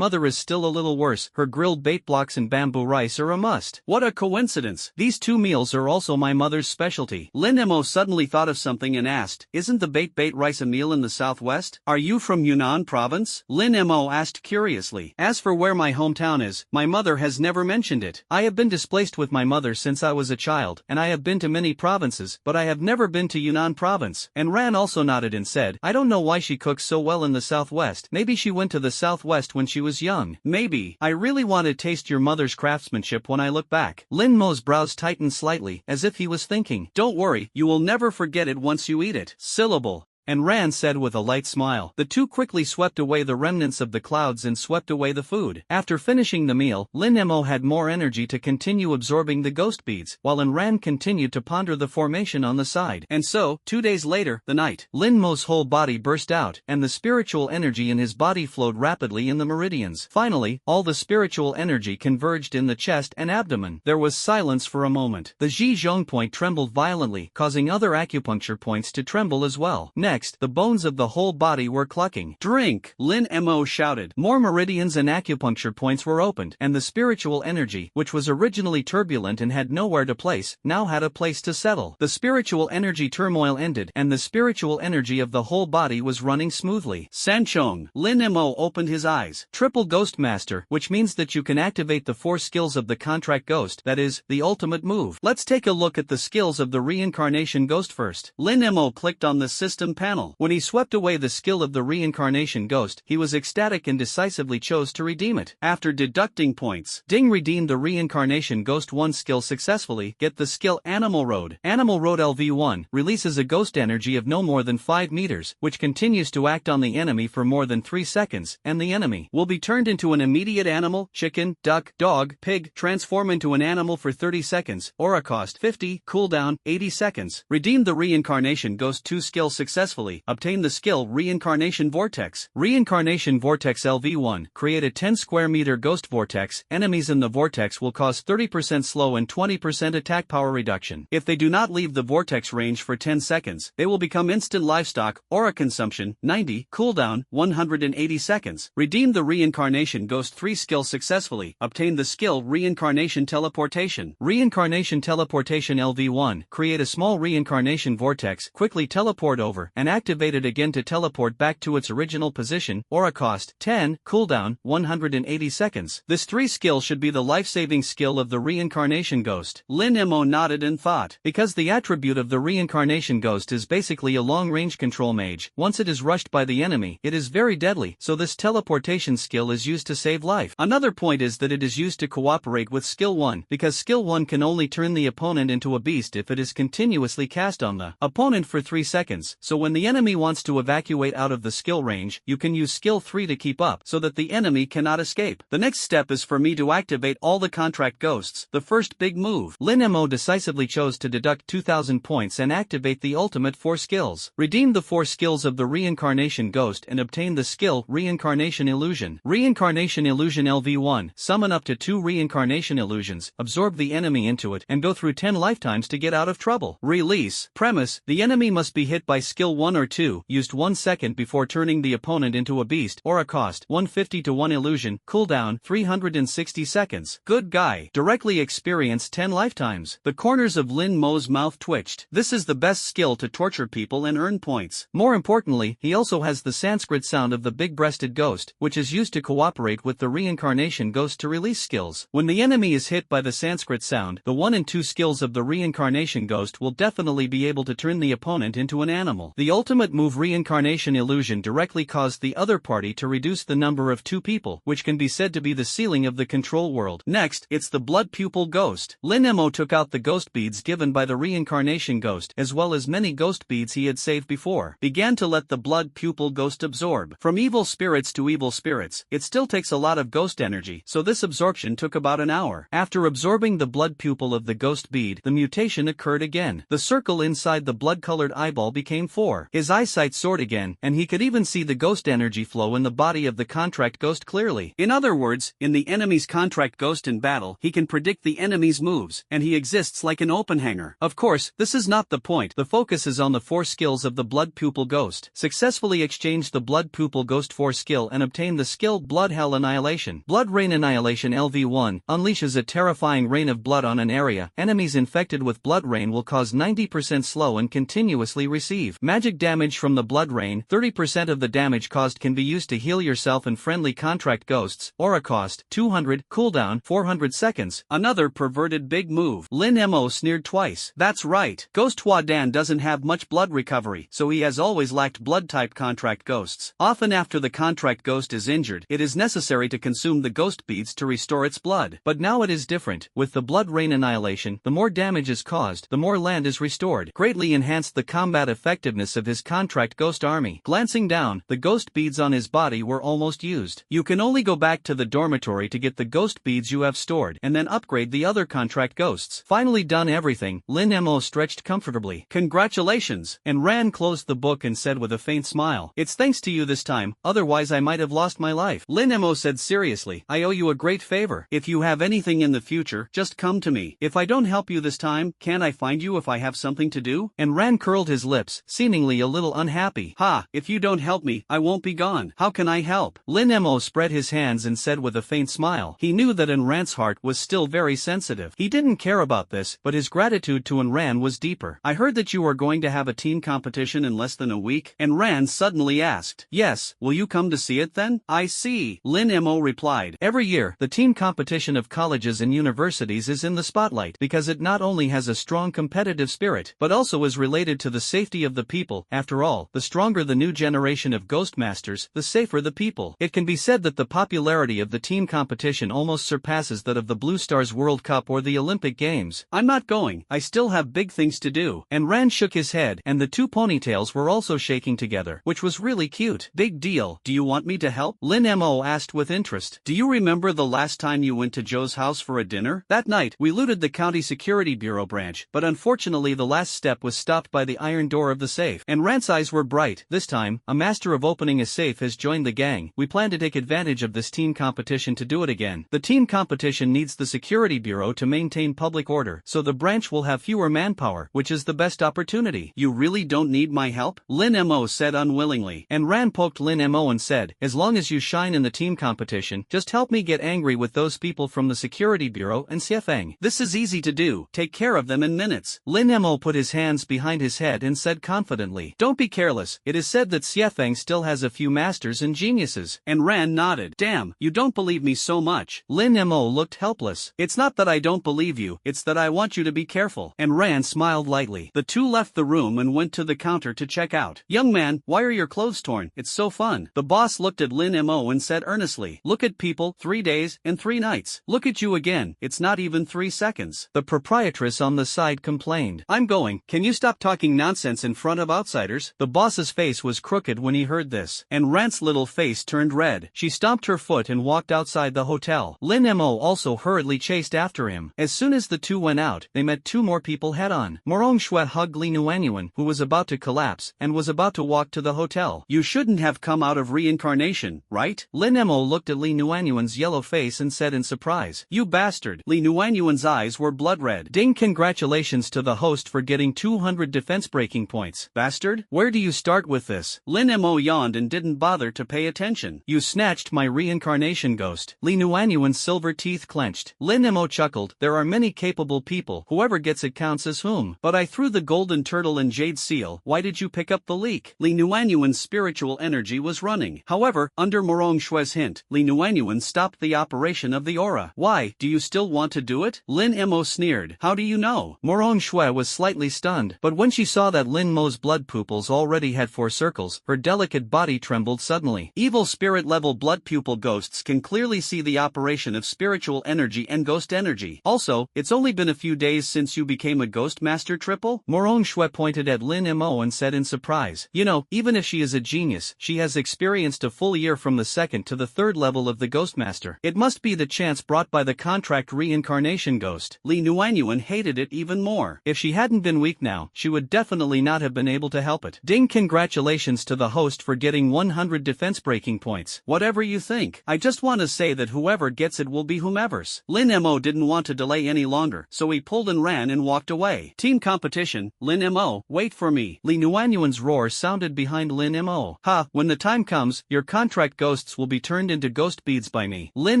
S1: is still a little worse. Her grilled bait blocks and bamboo rice are a must." "What a coincidence. These 2 meals are also my mother's specialty." Lin Mo suddenly thought of something and asked, "Isn't the bait rice a meal in the southwest? Are you from Yunnan province?" Lin Mo asked curiously. "As for where my hometown is, my mother has never mentioned it. I have been displaced with my mother since I was a child, and I have been to many provinces, but I have never been to Yunnan province." And Ran also nodded and said, "I don't know why she cooks so well in the southwest. Maybe she went to the southwest when she was young. Maybe. I really want to taste your mother's craftsmanship when I look back." Lin Mo's brows tightened slightly, as if he was thinking. "Don't worry, you will never forget it once you eat it." Syllable. And Ran said with a light smile. The 2 quickly swept away the remnants of the clouds and swept away the food. After finishing the meal, Lin Mo had more energy to continue absorbing the ghost beads, while Ran continued to ponder the formation on the side. And so, 2 days later, the night, Lin Mo's whole body burst out, and the spiritual energy in his body flowed rapidly in the meridians. Finally, all the spiritual energy converged in the chest and abdomen. There was silence for a moment. The Zhizhong point trembled violently, causing other acupuncture points to tremble as well. Next, the bones of the whole body were clucking. "Drink!" Lin Mo shouted. More meridians and acupuncture points were opened, and the spiritual energy, which was originally turbulent and had nowhere to place, now had a place to settle. The spiritual energy turmoil ended, and the spiritual energy of the whole body was running smoothly. "Sanchong!" Lin Mo opened his eyes. "Triple Ghost Master, which means that you can activate the 4 skills of the contract ghost, that is, the ultimate move. Let's take a look at the skills of the reincarnation ghost first." Lin Mo clicked on the system panel. When he swept away the skill of the reincarnation ghost, he was ecstatic and decisively chose to redeem it. After deducting points, Ding redeemed the reincarnation ghost 1 skill successfully. Get the skill Animal Road. Animal Road LV1 releases a ghost energy of no more than 5 meters, which continues to act on the enemy for more than 3 seconds, and the enemy will be turned into an immediate animal, chicken, duck, dog, pig, transform into an animal for 30 seconds, aura cost 50, cooldown 80 seconds. Redeem the reincarnation ghost 2 skill successfully. Obtain the skill Reincarnation Vortex. Reincarnation Vortex LV1. Create a 10 square meter ghost vortex. Enemies in the vortex will cause 30% slow and 20% attack power reduction. If they do not leave the vortex range for 10 seconds, they will become instant livestock. Aura consumption 90, cooldown 180 seconds. Redeem the Reincarnation Ghost 3 skill successfully. Obtain the skill Reincarnation Teleportation. Reincarnation Teleportation LV1. Create a small reincarnation vortex. Quickly teleport over and activate it again to teleport back to its original position. Aura cost 10, cooldown 180 seconds. This 3 skill should be the life-saving skill of the reincarnation ghost. Lin Mo nodded and thought. Because the attribute of the reincarnation ghost is basically a long-range control mage, once it is rushed by the enemy, it is very deadly, so this teleportation skill is used to save life. Another point is that it is used to cooperate with skill 1, because skill 1 can only turn the opponent into a beast if it is continuously cast on the opponent for 3 seconds, so when the enemy wants to evacuate out of the skill range, you can use skill 3 to keep up so that the enemy cannot escape. The next step is for me to activate all the contract ghosts, the first big move. Lin Mo decisively chose to deduct 2000 points and activate the ultimate 4 skills. Redeem the 4 skills of the Reincarnation Ghost and obtain the skill Reincarnation Illusion. Reincarnation Illusion LV1. Summon up to 2 Reincarnation Illusions, absorb the enemy into it, and go through 10 lifetimes to get out of trouble. Release. Premise: the enemy must be hit by skill 1 or 2, used 1 second before turning the opponent into a beast, or a cost 150 to 1 illusion, cooldown 360 seconds. Good guy. Directly experience 10 lifetimes. The corners of Lin Mo's mouth twitched. This is the best skill to torture people and earn points. More importantly, he also has the Sanskrit sound of the big-breasted ghost, which is used to cooperate with the Reincarnation Ghost to release skills. When the enemy is hit by the Sanskrit sound, the 1 and 2 skills of the Reincarnation Ghost will definitely be able to turn the opponent into an animal. The ultimate move Reincarnation Illusion directly caused the other party to reduce the number of 2 people, which can be said to be the ceiling of the control world. Next, it's the Blood Pupil Ghost. Lin Mo took out the ghost beads given by the Reincarnation Ghost, as well as many ghost beads he had saved before. Began to let the Blood Pupil Ghost absorb. From evil spirits to evil spirits, it still takes a lot of ghost energy, so this absorption took about an hour. After absorbing the blood pupil of the ghost bead, the mutation occurred again. The circle inside the blood-colored eyeball became 4. His eyesight soared again, and he could even see the ghost energy flow in the body of the contract ghost clearly. In other words, in the enemy's contract ghost in battle, he can predict the enemy's moves, and he exists like an open-hanger. Of course, this is not the point. The focus is on the 4 skills of the Blood Pupil Ghost. Successfully exchange the Blood Pupil Ghost 4 skill and obtain the skill Blood Hell Annihilation. Blood Rain Annihilation LV1 unleashes a terrifying rain of blood on an area. Enemies infected with blood rain will cause 90% slow and continuously receive magic damage from the blood rain. 30% of the damage caused can be used to heal yourself and friendly contract ghosts, or a cost 200, cooldown 400 seconds. Another perverted big move. Lin Mo sneered twice. That's right. Ghost Hua Dan doesn't have much blood recovery, so he has always lacked blood-type contract ghosts. Often after the contract ghost is injured, it is necessary to consume the ghost beads to restore its blood. But now it is different. With the Blood Rain Annihilation, the more damage is caused, the more land is restored. Greatly enhanced the combat effectiveness of his contract ghost army. Glancing down, the ghost beads on his body were almost used. You can only go back to the dormitory to get the ghost beads you have stored, and then upgrade the other contract ghosts. Finally done everything, Lin Mo stretched comfortably. Congratulations! And Ran closed the book and said with a faint smile, "It's thanks to you this time, otherwise I might have lost my life." Lin Mo said seriously, "I owe you a great favor. If you have anything in the future, just come to me. If I don't help you this time, can I find you if I have something to do?" And Ran curled his lips, seemingly a little unhappy. "Ha, if you don't help me, I won't be gone. How can I help?" Lin Mo spread his hands and said with a faint smile. He knew that Ran's heart was still very sensitive. He didn't care about this, but his gratitude to Ran was deeper. "I heard that you are going to have a team competition in less than a week?" And Ran suddenly asked. "Yes, will you come to see it then?" "I see," Lin Mo replied. Every year, the team competition of colleges and universities is in the spotlight because it not only has a strong competitive spirit, but also is related to the safety of the people. After all, the stronger the new generation of Ghost Masters, the safer the people. It can be said that the popularity of the team competition almost surpasses that of the Blue Stars World Cup or the Olympic Games. "I'm not going. I still have big things to do." And Ran shook his head, and the 2 ponytails were also shaking together, which was really cute. "Big deal. Do you want me to help?" Lin Mo asked with interest. "Do you remember the last time you went to Joe's house for a dinner? That night, we looted the County Security Bureau branch, but unfortunately the last step was stopped by the iron door of the safe." And Ran's eyes were bright. "This time, a master of opening a safe has joined the gang. We plan to take advantage of this team competition to do it again. The team competition needs the Security Bureau to maintain public order, so the branch will have fewer manpower, which is the best opportunity." "You really don't need my help?" Lin Mo said unwillingly. And Ran poked Lin Mo and said, "As long as you shine in the team competition, just help me get angry with those people from the Security Bureau and Xiefeng. This is easy to do. Take care of them in minutes." Lin Mo put his hands behind his head and said confidently, "Don't be careless. It is said that Xiefeng still has a few masters and geniuses." And Ran nodded. "Damn, you don't believe me so much." Lin Mo looked helpless. "It's not that I don't believe you, it's that I want you to be careful." And Ran smiled lightly. The 2 left the room and went to the counter to check out. "Young man, why are your clothes torn? It's so fun." The boss looked at Lin Mo and said earnestly, "Look at people, 3 days and 3 nights. Look at you again, it's not even 3 seconds. The proprietress on the side complained. "I'm going. Can you stop talking nonsense in front of us?" outsiders? The boss's face was crooked when he heard this, and Rant's little face turned red. She stomped her foot and walked outside the hotel. Lin Mo also hurriedly chased after him. As soon as the two went out, they met two more people head-on. Morong Shui hugged Li Nuanyuan, who was about to collapse, and was about to walk to the hotel. You shouldn't have come out of reincarnation, right? Lin Mo looked at Li Nuanyuan's yellow face and said in surprise. You bastard. Li Nuanyuan's eyes were blood red. Ding, congratulations to the host for getting 200 defense breaking points. Bastard? Where do you start with this? Lin Mo yawned and didn't bother to pay attention. You snatched my reincarnation ghost. Li Nuanyuan's silver teeth clenched. Lin Mo chuckled. There are many capable people. Whoever gets it counts as whom. But I threw the golden turtle and jade seal. Why did you pick up the leak? Li Nuanyuan's spiritual energy was running. However, under Morong Shui's hint, Li Nuanyuan stopped the operation of the aura. Why, do you still want to do it? Lin Mo sneered. How do you know? Morong Shui was slightly stunned, but when she saw that Lin Mo's blood pupils already had 4 circles, her delicate body trembled suddenly. Evil spirit-level blood pupil ghosts can clearly see the operation of spiritual energy and ghost energy. Also, it's only been a few days since you became a ghost master triple? Morong Shui pointed at Lin Mo and said in surprise. You know, even if she is a genius, she has experienced a full year from the 2nd to the 3rd level of the ghost master. It must be the chance brought by the contract reincarnation ghost. Li Nuanyuan hated it even more. If she hadn't been weak now, she would definitely not have been able to help it. Ding, congratulations to the host for getting 100 defense breaking points. Whatever you think, I just want to say that whoever gets it will be whomever's. Lin Mo didn't want to delay any longer, so he pulled and ran and walked away. Team competition. Lin Mo, wait for me. Li Nuanyuan's roar sounded behind Lin Mo. Ha, when the time comes, your contract ghosts will be turned into ghost beads by me. Lin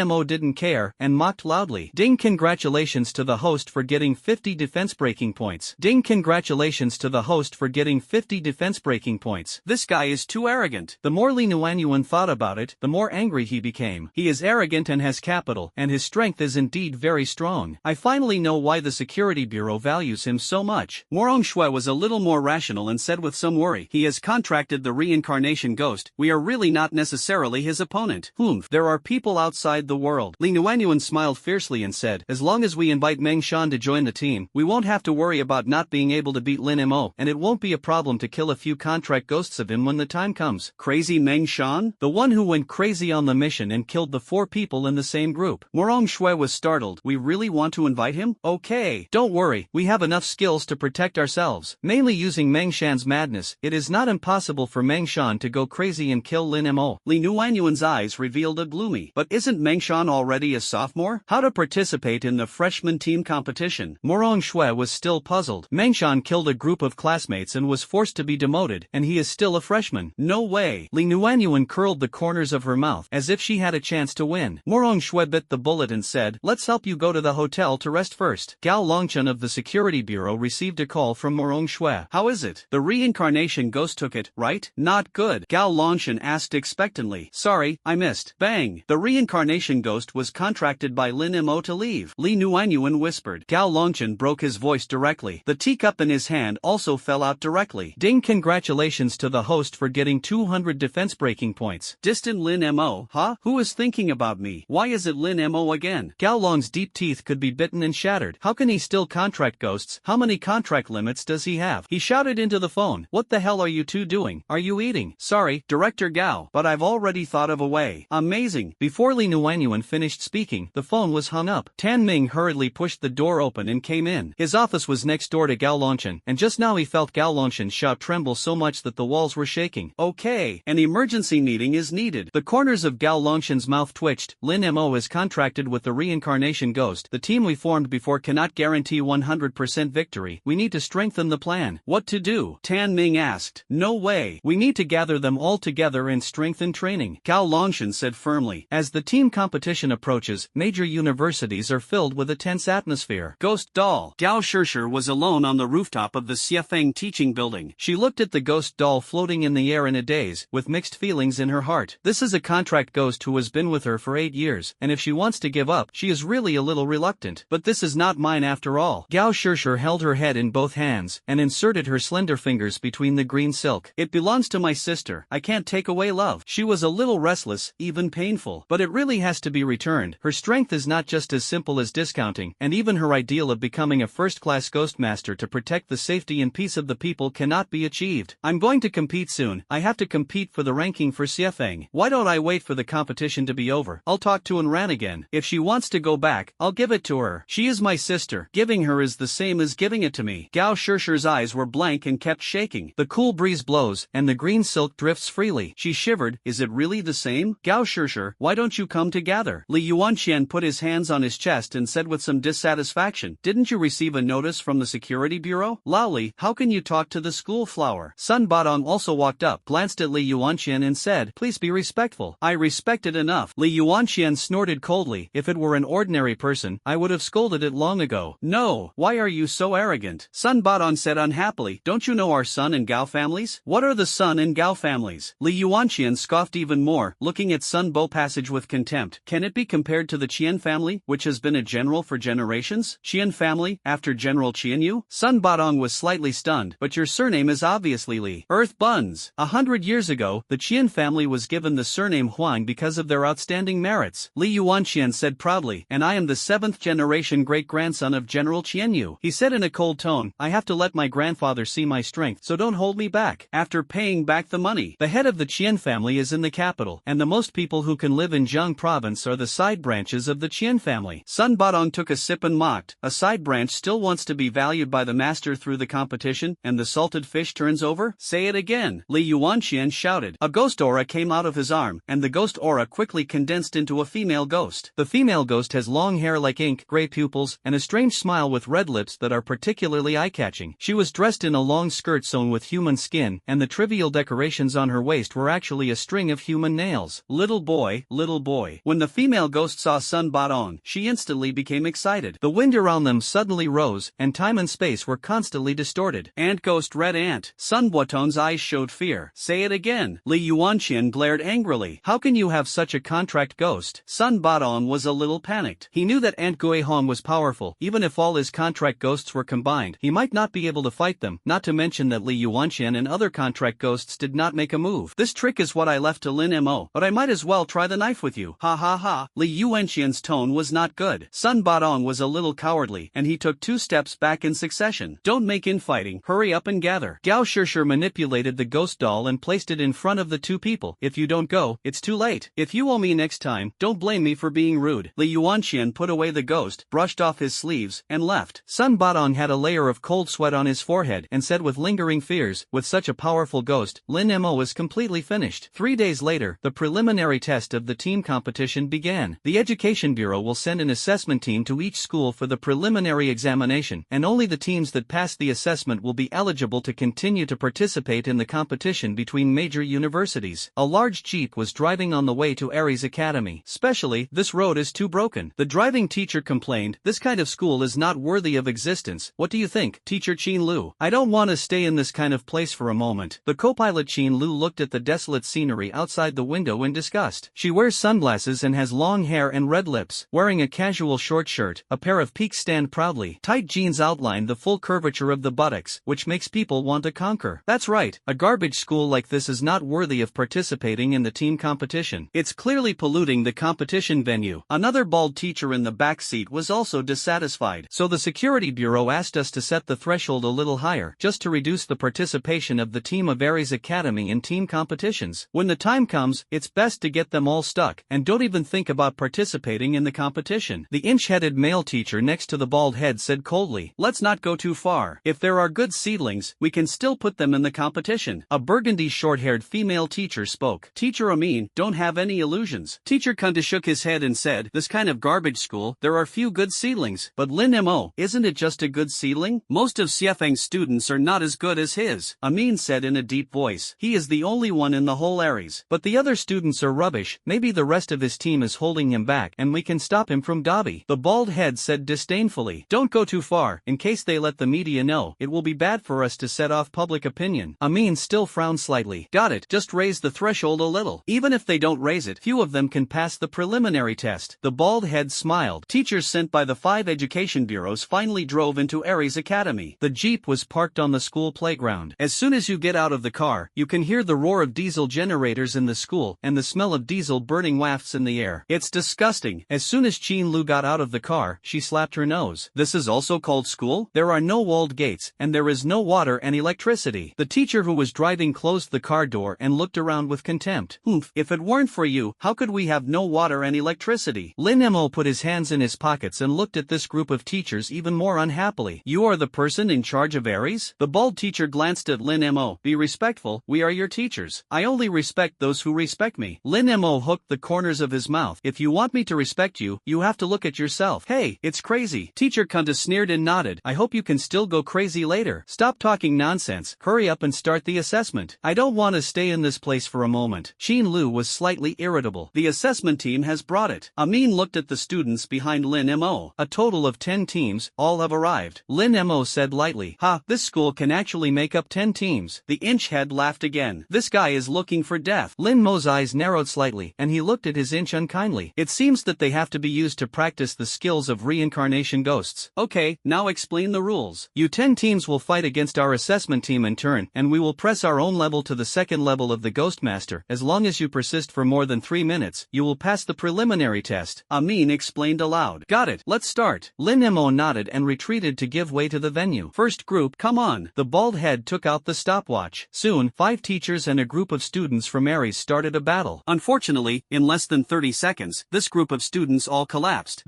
S1: Mo didn't care, and mocked loudly. Ding, congratulations to the host for getting 50 defense breaking points. Ding, congratulations to the host for getting 50 defense breaking points. This guy is too arrogant. The more Li Nuanyuan thought about it, the more angry he became. He is arrogant and has capital, and his strength is indeed very strong. I finally know why the security bureau values him so much. Morong Shui was a little more rational and said with some worry, he has contracted the reincarnation ghost. We are really not necessarily his opponent. There are people outside the world. Li Nuanyuan smiled fiercely and said, as long as we invite Meng Shan to join the team, we won't have to worry about not being able to beat Lin Mo, and it won't be a problem to kill a few contract ghosts of him when the time comes. Crazy Meng Shan? The one who went crazy on the mission and killed the 4 people in the same group. Morong Shui was startled. We really want to invite him? Okay. Don't worry, we have enough skills to protect ourselves. Mainly using Meng Shan's madness, it is not impossible for Meng Shan to go crazy and kill Lin Mo. Li Nuanyuan's eyes revealed a gloomy. But isn't Meng Shan already a sophomore? How to participate in the freshman team competition? Morong Shui was still puzzled. Meng Shan killed a group of classmates and was forced to be demoted, and he is still a freshman. No way. Li Nuanyuan curled the corners of her mouth as if she had a chance to win. Morong Shui bit the bullet and said, let's help you go to the hotel to rest first. Gao Longchen of the security bureau received a call from Morong Shui. How is it? The reincarnation ghost took it, right? Not good. Gao Longchen asked expectantly. Sorry, I missed. Bang. The reincarnation ghost was contracted by Lin Mo to leave. Li Nuanyuan whispered. Gao Longchen broke his voice directly. The teacup in his hand also fell out directly. Ding, congratulations to the host for getting 200 defense breaking points. Destined Lin Mo, huh? Who is thinking about me? Why is it Lin Mo again? Gao Long's deep teeth could be bitten and shattered. How can he still contract ghosts? How many contract limits does he have? He shouted into the phone. What the hell are you two doing? Are you eating? Sorry, Director Gao, but I've already thought of a way. Amazing. Before Li Nuanyuan finished speaking, the phone was hung up. Tan Ming hurriedly pushed the door open and came in. His office was next door to Gao Longchen, and just now he felt Gao Longchen's shout tremble so much that the walls were shaking. Okay, an emergency meeting is needed. The corners of Gao Longchen's mouth twitched. Lin Mo is contracted with the reincarnation ghost. The team we formed before cannot guarantee 100% victory. We need to strengthen the plan. What to do? Tan Ming asked. No way. We need to gather them all together and strengthen training. Gao Longchen said firmly. As the team competition approaches, major universities are filled with a tense atmosphere. Ghost doll. Gao Shishir was alone on the rooftop of the Xiefeng teaching building. She looked at the ghost doll floating in the air in a daze, with mixed feelings in her heart. This is a contract ghost who has been with her for 8 years, and if she wants to give up, she is really a little reluctant. But this is not mine after all. Gao Shishir held her head in both hands, and inserted her slender fingers between the green silk. It belongs to my sister. I can't take away love. She was a little restless, even painful, but it really has to be returned. Her strength is not just as simple as discounting, and even her ideal of becoming a first-class ghost master to protect the safety and peace of the people cannot be achieved. I'm going to compete soon. I have to compete for the ranking for Siefeng. Why don't I wait for the competition to be over? I'll talk to Enran again. If she wants to go back, I'll give it to her. She is my sister. Giving her is the same as giving it to me. Gao Shishir's eyes were blank and kept shaking. The cool breeze blows, and the green silk drifts freely. She shivered. Is it really the same? Gao Shishir, why don't you come to gather? Li Yuanqian put his hands on his chest and said with some dissatisfaction, didn't you receive a notice from the security bureau? Lao Li, how can you talk to the school flower? Sun Badong also walked up, glanced at Li Yuanqian and said, please be respectful. I respected enough. Li Yuanqian snorted coldly. If it were an ordinary person, I would have scolded it long ago. No, why are you so arrogant? Sun Badong said unhappily, don't you know our Sun and Gao families? What are the Sun and Gao families? Li Yuanqian scoffed even more, looking at Sun Bo Passage with contempt. Can it be compared to the Qian family, which has been a general for generations? Qian family, after General Qianyu? Sun Badong was slightly stunned, but your surname is obviously Li. Earth Buns. 100 years ago, the Qian family was given the surname Huang because of their outstanding merits. Li Yuanqian said proudly, and I am the 7th generation great-grandson of General Qianyu. He said in a cold tone, I have to let my grandfather see my strength, so don't hold me back. After paying back the money, the head of the Qian family is in the capital, and the most people who can live in Jiang province are the side branches of the Qian family. Sun Badong took a sip and mocked, a side branch still wants to be valued by the master through the competition, and the salted fish turns over? Say it again. Li Yuanqian shouted. A ghost aura came out of his arm, and the ghost aura quickly condensed into a female ghost. The female ghost has long hair like ink, gray pupils, and a strange smile with red lips that are particularly eye-catching. She was dressed in a long skirt sewn with human skin, and the trivial decorations on her waist were actually a string of human nails. Little boy, little boy. When the female ghost saw Sun Badong, she instantly became excited. The wind around them suddenly rose, and time and space were constantly distorted. Ant ghost red ant. Sun Boton's eyes showed fear. Say it again. Li Yuanqian glared angrily. How can you have such a contract ghost? Sun Badong was a little panicked. He knew that Ant Guihong was powerful. Even if all his contract ghosts were combined, he might not be able to fight them, not to mention that Li Yuanqian and other contract ghosts did not make a move. This trick is what I left to Lin Mo, but I might as well try the knife with you. Ha ha ha. Li Yuanqian's tone was not good. Sun Badong was a little cowardly, and he took 2 steps back in succession. Don't make infighting, hurry up and gather. Gao Shishir manipulated the ghost doll and placed it in front of the 2 people. If you don't go, it's too late. If you owe me next time, don't blame me for being rude. Li Yuanqian put away the ghost, brushed off his sleeves, and left. Sun Badong had a layer of cold sweat on his forehead and said with lingering fears, with such a powerful ghost, Lin Mo is completely finished. 3 days later, the preliminary test of the team competition began. The Education Bureau will send an assessment team to each school for the preliminary examination, and only the teams that pass the assessment will be eligible to continue to participate in the competition between major universities. A large jeep was driving on the way to Aries Academy. Specially, this road is too broken. The driving teacher complained, this kind of school is not worthy of existence. What do you think, Teacher Qin Lu? I don't want to stay in this kind of place for a moment. The co-pilot Qin Lu looked at the desolate scenery outside the window in disgust. She wears sunglasses and has long hair and red lips. Wearing a casual short shirt, a pair of peaks stand proudly. Tight jeans outline the full curvature of the buttocks, which makes people want to conquer. That's right, a garbage school like this is not worthy of participating in the team competition. It's clearly polluting the competition venue. Another bald teacher in the back seat was also dissatisfied. So the security bureau asked us to set the threshold a little higher, just to reduce the participation of the team of Aries Academy in team competitions. When the time comes, it's best to get them all stuck, and don't even think about participating in the competition. The inch-headed male teacher next to the bald head said coldly, let's not go too far. If there are good seedlings, we can still put them in the competition. A burgundy short-haired female teacher spoke. Teacher Amin, don't have any illusions. Teacher Kunta shook his head and said, this kind of garbage school, there are few good seedlings. But Lin Mo, isn't it just a good seedling? Most of Siefeng's students are not as good as his. Amin said in a deep voice. He is the only one in the whole Aries. But the other students are rubbish. Maybe the rest of his team is holding him back and we can stop him from Dobby. The bald head said disdainfully. Don't go too far, in case they let the media know. It will be bad for us to set off public opinion. Amin still frowned slightly. Got it, just raise the threshold a little. Even if they don't raise it, few of them can pass the preliminary test. The bald head smiled. Teachers sent by the 5 education bureaus finally drove into Aries Academy. The jeep was parked on the school playground. As soon as you get out of the car, you can hear the roar of diesel generators in the school and the smell of diesel burning wafts in the air. It's disgusting. As soon as Qin Lu got out of the car, she slapped her nose. This is also called school? There are no walled gates, and there is no water water and electricity. The teacher who was driving closed the car door and looked around with contempt. Oomph, if it weren't for you, how could we have no water and electricity? Lin Mo put his hands in his pockets and looked at this group of teachers even more unhappily. You are the person in charge of Aries? The bald teacher glanced at Lin Mo. Be respectful, we are your teachers. I only respect those who respect me. Lin Mo hooked the corners of his mouth. If you want me to respect you, you have to look at yourself. Hey, it's crazy. Teacher Kunta sneered and nodded. I hope you can still go crazy later. Stop talking nonsense. Hurry up and start the assessment. I don't want to stay in this place for a moment. Xin Lu was slightly irritable. The assessment team has brought it. Amin looked at the students behind Lin Mo. A total of 10 teams, all have arrived. Lin Mo said lightly. Ha, this school can actually make up 10 teams. The inch head laughed again. This guy is looking for death. Lin Mo's eyes narrowed slightly, and he looked at his inch unkindly. It seems that they have to be used to practice the skills of reincarnation ghosts. Okay, now explain the rules. You 10 teams will fight against our assessment team in turn, and we will press our own level to the second level of the Ghost Master. As long as you persist for more than 3 minutes, you will pass the preliminary test. Amin explained aloud. Got it, let's start. Lin Mo nodded and retreated to give way to the venue. First group, come on. The bald head took out the stopwatch. Soon, 5 teachers and a group of students from Aries started a battle. Unfortunately, in less than 30 seconds, this group of students all collapsed.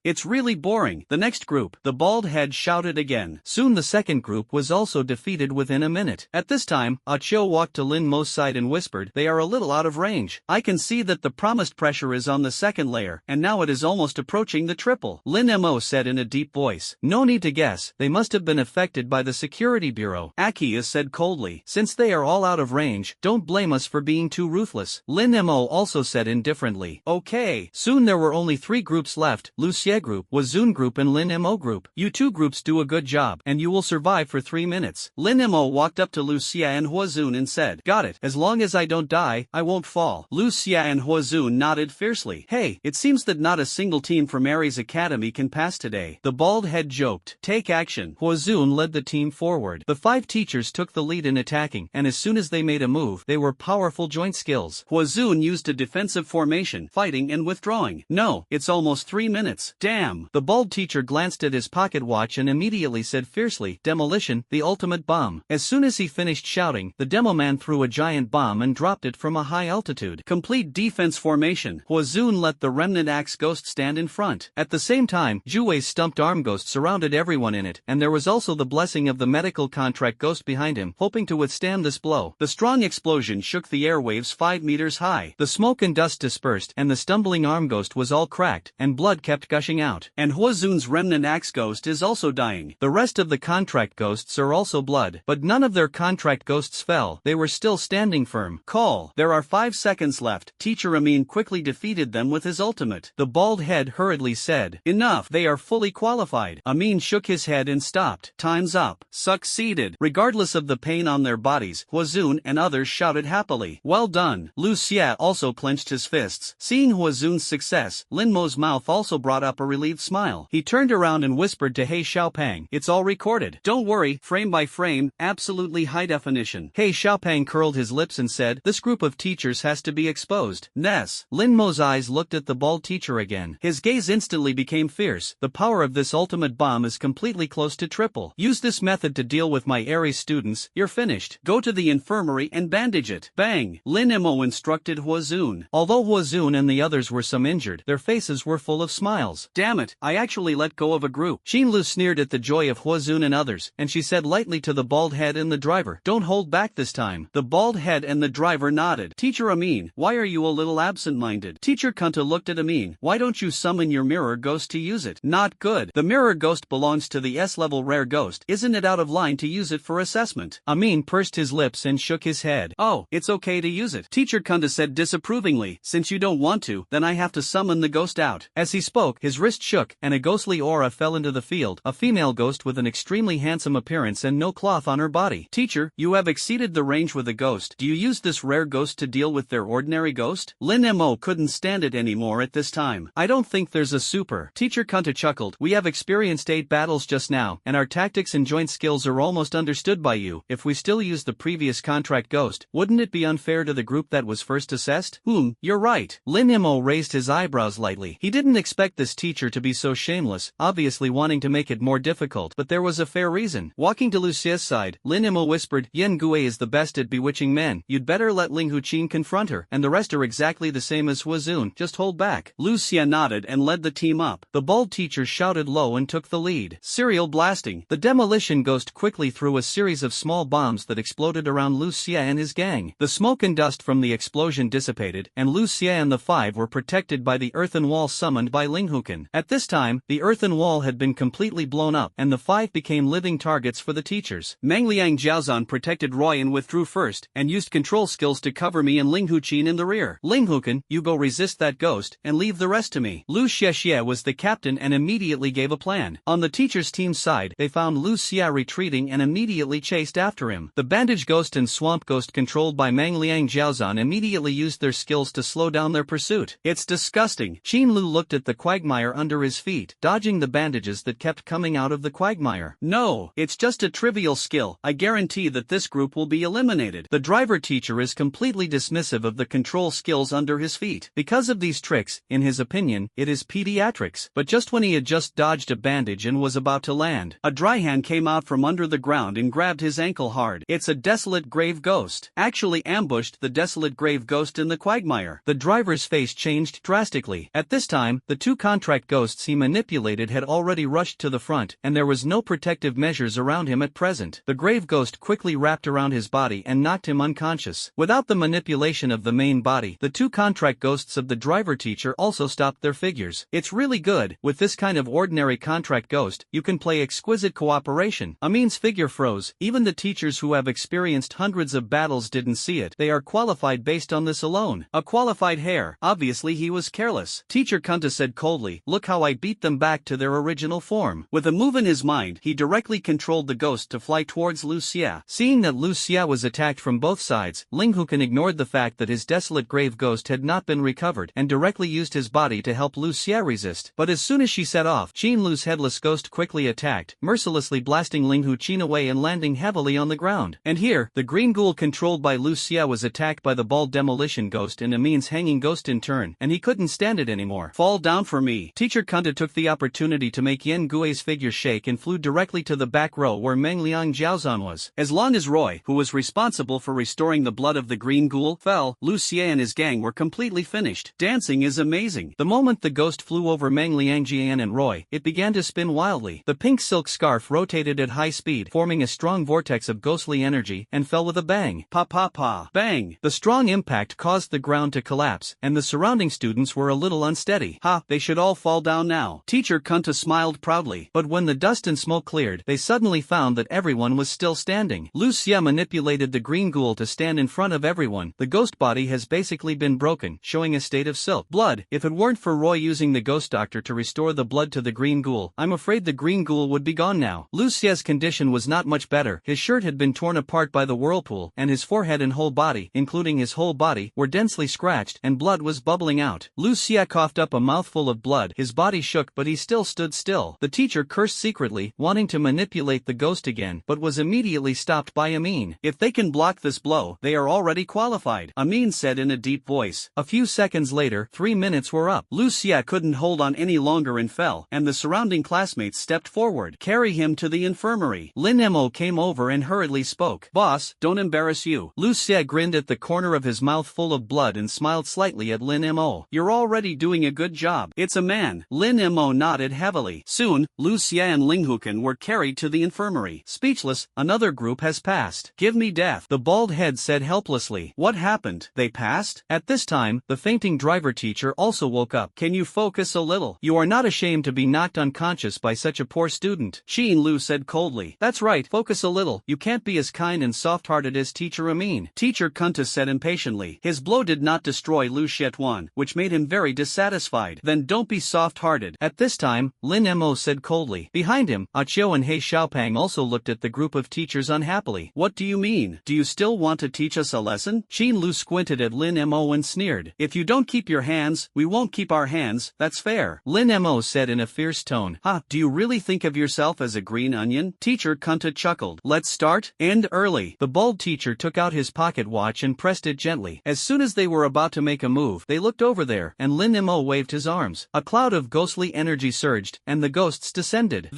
S1: It's really boring. The next group, the bald head shouted again. Soon the second group was also defeated within a minute. At this time, Achio walked to Lin Mo's side and whispered, they are a little out of range. I can see that the promised pressure is on the second layer, and now it is almost approaching the triple. Lin Mo said in a deep voice. No need to guess, they must have been affected by the security bureau. Akia said coldly. Since they are all out of range, don't blame us for being too ruthless. Lin Mo also said indifferently. Okay. Soon there were only 3 groups left, Lucia group, Wazun group and Lin Mo group. You 2 groups do a good job, and you will survive for 3 minutes. Lin Mo walked up to Lucia and Huazun and said, got it, as long as I don't die, I won't fall. Lucia and Huazun nodded fiercely. Hey, it seems that not a single team from Aries Academy can pass today. The bald head joked. Take action. Huazun led the team forward. The 5 teachers took the lead in attacking, and as soon as they made a move, they were powerful joint skills. Huazun used a defensive formation, fighting and withdrawing. No, it's almost 3 minutes. Damn. The bald teacher glanced at his pocket watch and immediately said fiercely, demolition, the ultimate bomb. As soon as he finished shouting, the demo man threw a giant bomb and dropped it from a high altitude. Complete defense formation. Huazun let the remnant axe ghost stand in front. At the same time, Juwei's stumped arm ghost surrounded everyone in it, and there was also the blessing of the medical contract ghost behind him, hoping to withstand this blow. The strong explosion shook the airwaves 5 meters high. The smoke and dust dispersed, and the stumbling arm ghost was all cracked, and blood kept gushing out. And Huazun's remnant axe ghost is also dying. The rest of the contract ghosts are also blood, but none of their contract ghosts fell. They were still standing firm. Call. There are 5 seconds left. Teacher Amin quickly defeated them with his ultimate. The bald head hurriedly said, enough, they are fully qualified. Amin shook his head and stopped. Time's up. Succeeded. Regardless of the pain on their bodies, Huazun and others shouted happily. Well done. Lucia also clenched his fists. Seeing Huazun's success, Lin Mo's mouth also brought up a relieved smile. He turned around and whispered to He Xiaopang, it's all recorded. Don't worry, frame by frame, absolutely high definition. He Xiaopang curled his lips and said, this group of teachers has to be exposed. Ness. Lin Mo's eyes looked at the bald teacher again. His gaze instantly became fierce. The power of this ultimate bomb is completely close to triple. Use this method to deal with my Aries students. You're finished. Go to the infirmary and bandage it. Bang. Lin Mo instructed Huazun. Although Huazun and the others were some injured, their faces were full of smiles. Damn it, I actually let go of a group. Xinlu sneered at the joy of Huazun and others, and she said lightly to the bald head and the driver, don't hold back this time. The bald head and the driver nodded. Teacher Amin, why are you a little absent-minded? Teacher Kunta looked at Amin. Why don't you summon your mirror ghost to use it? Not good. The mirror ghost belongs to the S-level rare ghost. Isn't it out of line to use it for assessment? Amin pursed his lips and shook his head. Oh, it's okay to use it. Teacher Kunta said disapprovingly, since you don't want to, then I have to summon the ghost out. As he spoke, his wrist shook, and a ghostly aura fell into the field, a female ghost with an extremely handsome appearance and no cloth on her body. Teacher, you have exceeded the range with a ghost. Do you use this rare ghost to deal with their ordinary ghost? Lin Mo couldn't stand it anymore at this time. I don't think there's a super. Teacher Kunta chuckled. We have experienced 8 battles just now, and our tactics and joint skills are almost understood by you. If we still use the previous contract ghost, wouldn't it be unfair to the group that was first assessed? You're right. Lin Mo raised his eyebrows lightly. He didn't expect this teacher to be so shameless, obviously wanting to make it more difficult, but there was a fair reason. Walking to Lu Xie's side, Lin Mo whispered, Yan Gui is the best at bewitching men. You'd better let Ling Huqin confront her, and the rest are exactly the same as Hua Zun, just hold back. Lu Xie nodded and led the team up. The bald teacher shouted low and took the lead. Serial blasting. The demolition ghost quickly threw a series of small bombs that exploded around Lu Xie and his gang. The smoke and dust from the explosion dissipated, and Lu Xie and the five were protected by the earthen wall summoned by Ling Huqin. At this time, the earthen wall had been completely blown up, and the five became living targets for the teachers. Mangliang Jiaozan protected Roy and withdrew first, and used control skills to cover me and Ling Huqin in the rear. Ling Huqin, you go resist that ghost, and leave the rest to me. Lu Xie was the captain and immediately gave a plan. On the teachers' team's side, they found Lu Xie retreating and immediately chased after him. The bandage ghost and swamp ghost controlled by Mangliang Jiaozan immediately used their skills to slow down their pursuit. It's disgusting. Qin Lu looked at the quagmire under his feet, dodging the bandages that kept coming out of the quagmire. No, it's just a trivial skill. I guarantee that this group will be eliminated. The driver teacher is completely dismissive of the control skills under his feet. Because of these tricks, in his opinion, it is pediatrics. But just when he had just dodged a bandage and was about to land, a dry hand came out from under the ground and grabbed his ankle hard. It's a desolate grave ghost. Actually ambushed the desolate grave ghost in the quagmire. The driver's face changed drastically. At this time, the two contract ghosts he manipulated had already rushed to the front, and there was no protective measures around him at present. The grave ghost quickly wrapped around his body and knocked him unconscious. Without the manipulation of the main body, the two contract ghosts of the driver teacher also stopped their figures. It's really good. With this kind of ordinary contract ghost, you can play exquisite cooperation. Amin's figure froze. Even the teachers who have experienced hundreds of battles didn't see it. They are qualified based on this alone. A qualified hare. Obviously he was careless. Teacher Kunta said coldly, look how I beat them back to their original form. With a move in his mind, he directly controlled the ghost to fly towards Lu Xie. Seeing that Lu Xie was attacked from both sides, Ling Huqin ignored the fact that his desolate grave ghost had not been recovered and directly used his body to help Lu Xie resist. But as soon as she set off, Qin Lu's headless ghost quickly attacked, mercilessly blasting Ling Huqin away and landing heavily on the ground. And here, the green ghoul controlled by Lu Xie was attacked by the bald demolition ghost and Amin's hanging ghost in turn, and he couldn't stand it anymore. Fall down for me. Teacher Kunta took the opportunity to make Yan Gui's figure shake and flew directly to the back row where Mangliang Jiaozan was. As long as Roy, who was responsible for restoring the blood of the green ghoul, fell, Lu Xie and his gang were completely finished. Dancing is amazing. The moment the ghost flew over Mangliang Jian and Roy, it began to spin wildly. The pink silk scarf rotated at high speed, forming a strong vortex of ghostly energy, and fell with a bang. Pa pa pa. Bang. The strong impact caused the ground to collapse, and the surrounding students were a little unsteady. Ha, they should all fall down now. Teacher Kunta smiled proudly, but when the dust and smoke cleared, they suddenly found that everyone was still standing. Lu Xie manipulated the green ghoul to stand in front of everyone. The ghost body has basically been broken, showing a state of silk blood. If it weren't for Roy using the ghost doctor to restore the blood to the green ghoul, I'm afraid the green ghoul would be gone now. Lu Xie's condition was not much better. His shirt had been torn apart by the whirlpool, and his forehead and whole body, including his whole body, were densely scratched, and blood was bubbling out. Lu Xie coughed up a mouthful of blood. His body shook, but he still stood still. The teacher cursed secretly, wanting to manipulate the ghost again, but was immediately stopped by Amin. If they can block this blow, they are already qualified, Amin said in a deep voice. A few seconds later, 3 minutes were up. Lu Xie couldn't hold on any longer and fell, and the surrounding classmates stepped forward. Carry him to the infirmary. Lin Mo came over and hurriedly spoke. Boss, don't embarrass you. Lu Xie grinned at the corner of his mouth full of blood and smiled slightly at Lin Mo. You're already doing a good job. It's a man. Lin Mo nodded heavily. Soon, Lu Xie and Ling Huqin were carried to the infirmary. Speechless, another group has passed. Give me death. The bald head said helplessly. What happened? They passed? At this time, the fainting driver teacher also woke up. Can you focus a little? You are not ashamed to be knocked unconscious by such a poor student. Qin Lu said coldly. That's right, focus a little. You can't be as kind and soft-hearted as Teacher Amin. Teacher Kunta said impatiently. His blow did not destroy Lu Xietuan, which made him very dissatisfied. Then don't be soft-hearted. At this time, Lin Mo said coldly. Behind him, Achio and He Xiaopang also looked at the group of teachers unhappily. What do you mean? Do you still want to teach us a lesson? Qin Lu squinted at Lin Mo and sneered. If you don't keep your hands, we won't keep our hands, that's fair. Lin Mo said in a fierce tone. Ha, do you really think of yourself as a green onion? Teacher Kunta chuckled. Let's start? End early. The bald teacher took out his pocket watch and pressed it gently. As soon as they were about to make a move, they looked over there, and Lin Mo waved his arms. A cloud of ghostly energy surged, and the ghosts descended.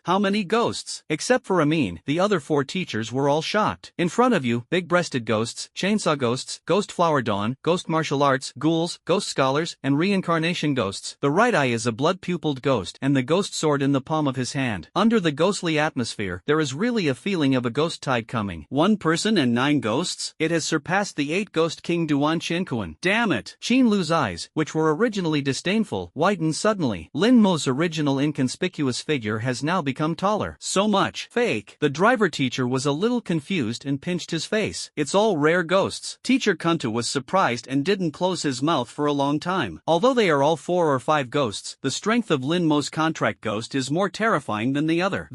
S1: How many ghosts? Except for for Amin, the other 4 teachers were all shocked. In front of you, big-breasted ghosts, chainsaw ghosts, ghost flower dawn, ghost martial arts, ghouls, ghost scholars, and reincarnation ghosts. The right eye is a blood-pupiled ghost and the ghost sword in the palm of his hand. Under the ghostly atmosphere, there is really a feeling of a ghost tide coming. 1 person and 9 ghosts? It has surpassed the 8 ghost king Duan Chinquan. Damn it! Qin Lu's eyes, which were originally disdainful, widened suddenly. Lin Mo's original inconspicuous figure has now become taller. So much fake. The driver teacher was a little confused and pinched his face. It's all rare ghosts. Teacher Kunta was surprised and didn't close his mouth for a long time. Although they are all 4 or 5 ghosts, the strength of Lin Mo's contract ghost is more terrifying than the other.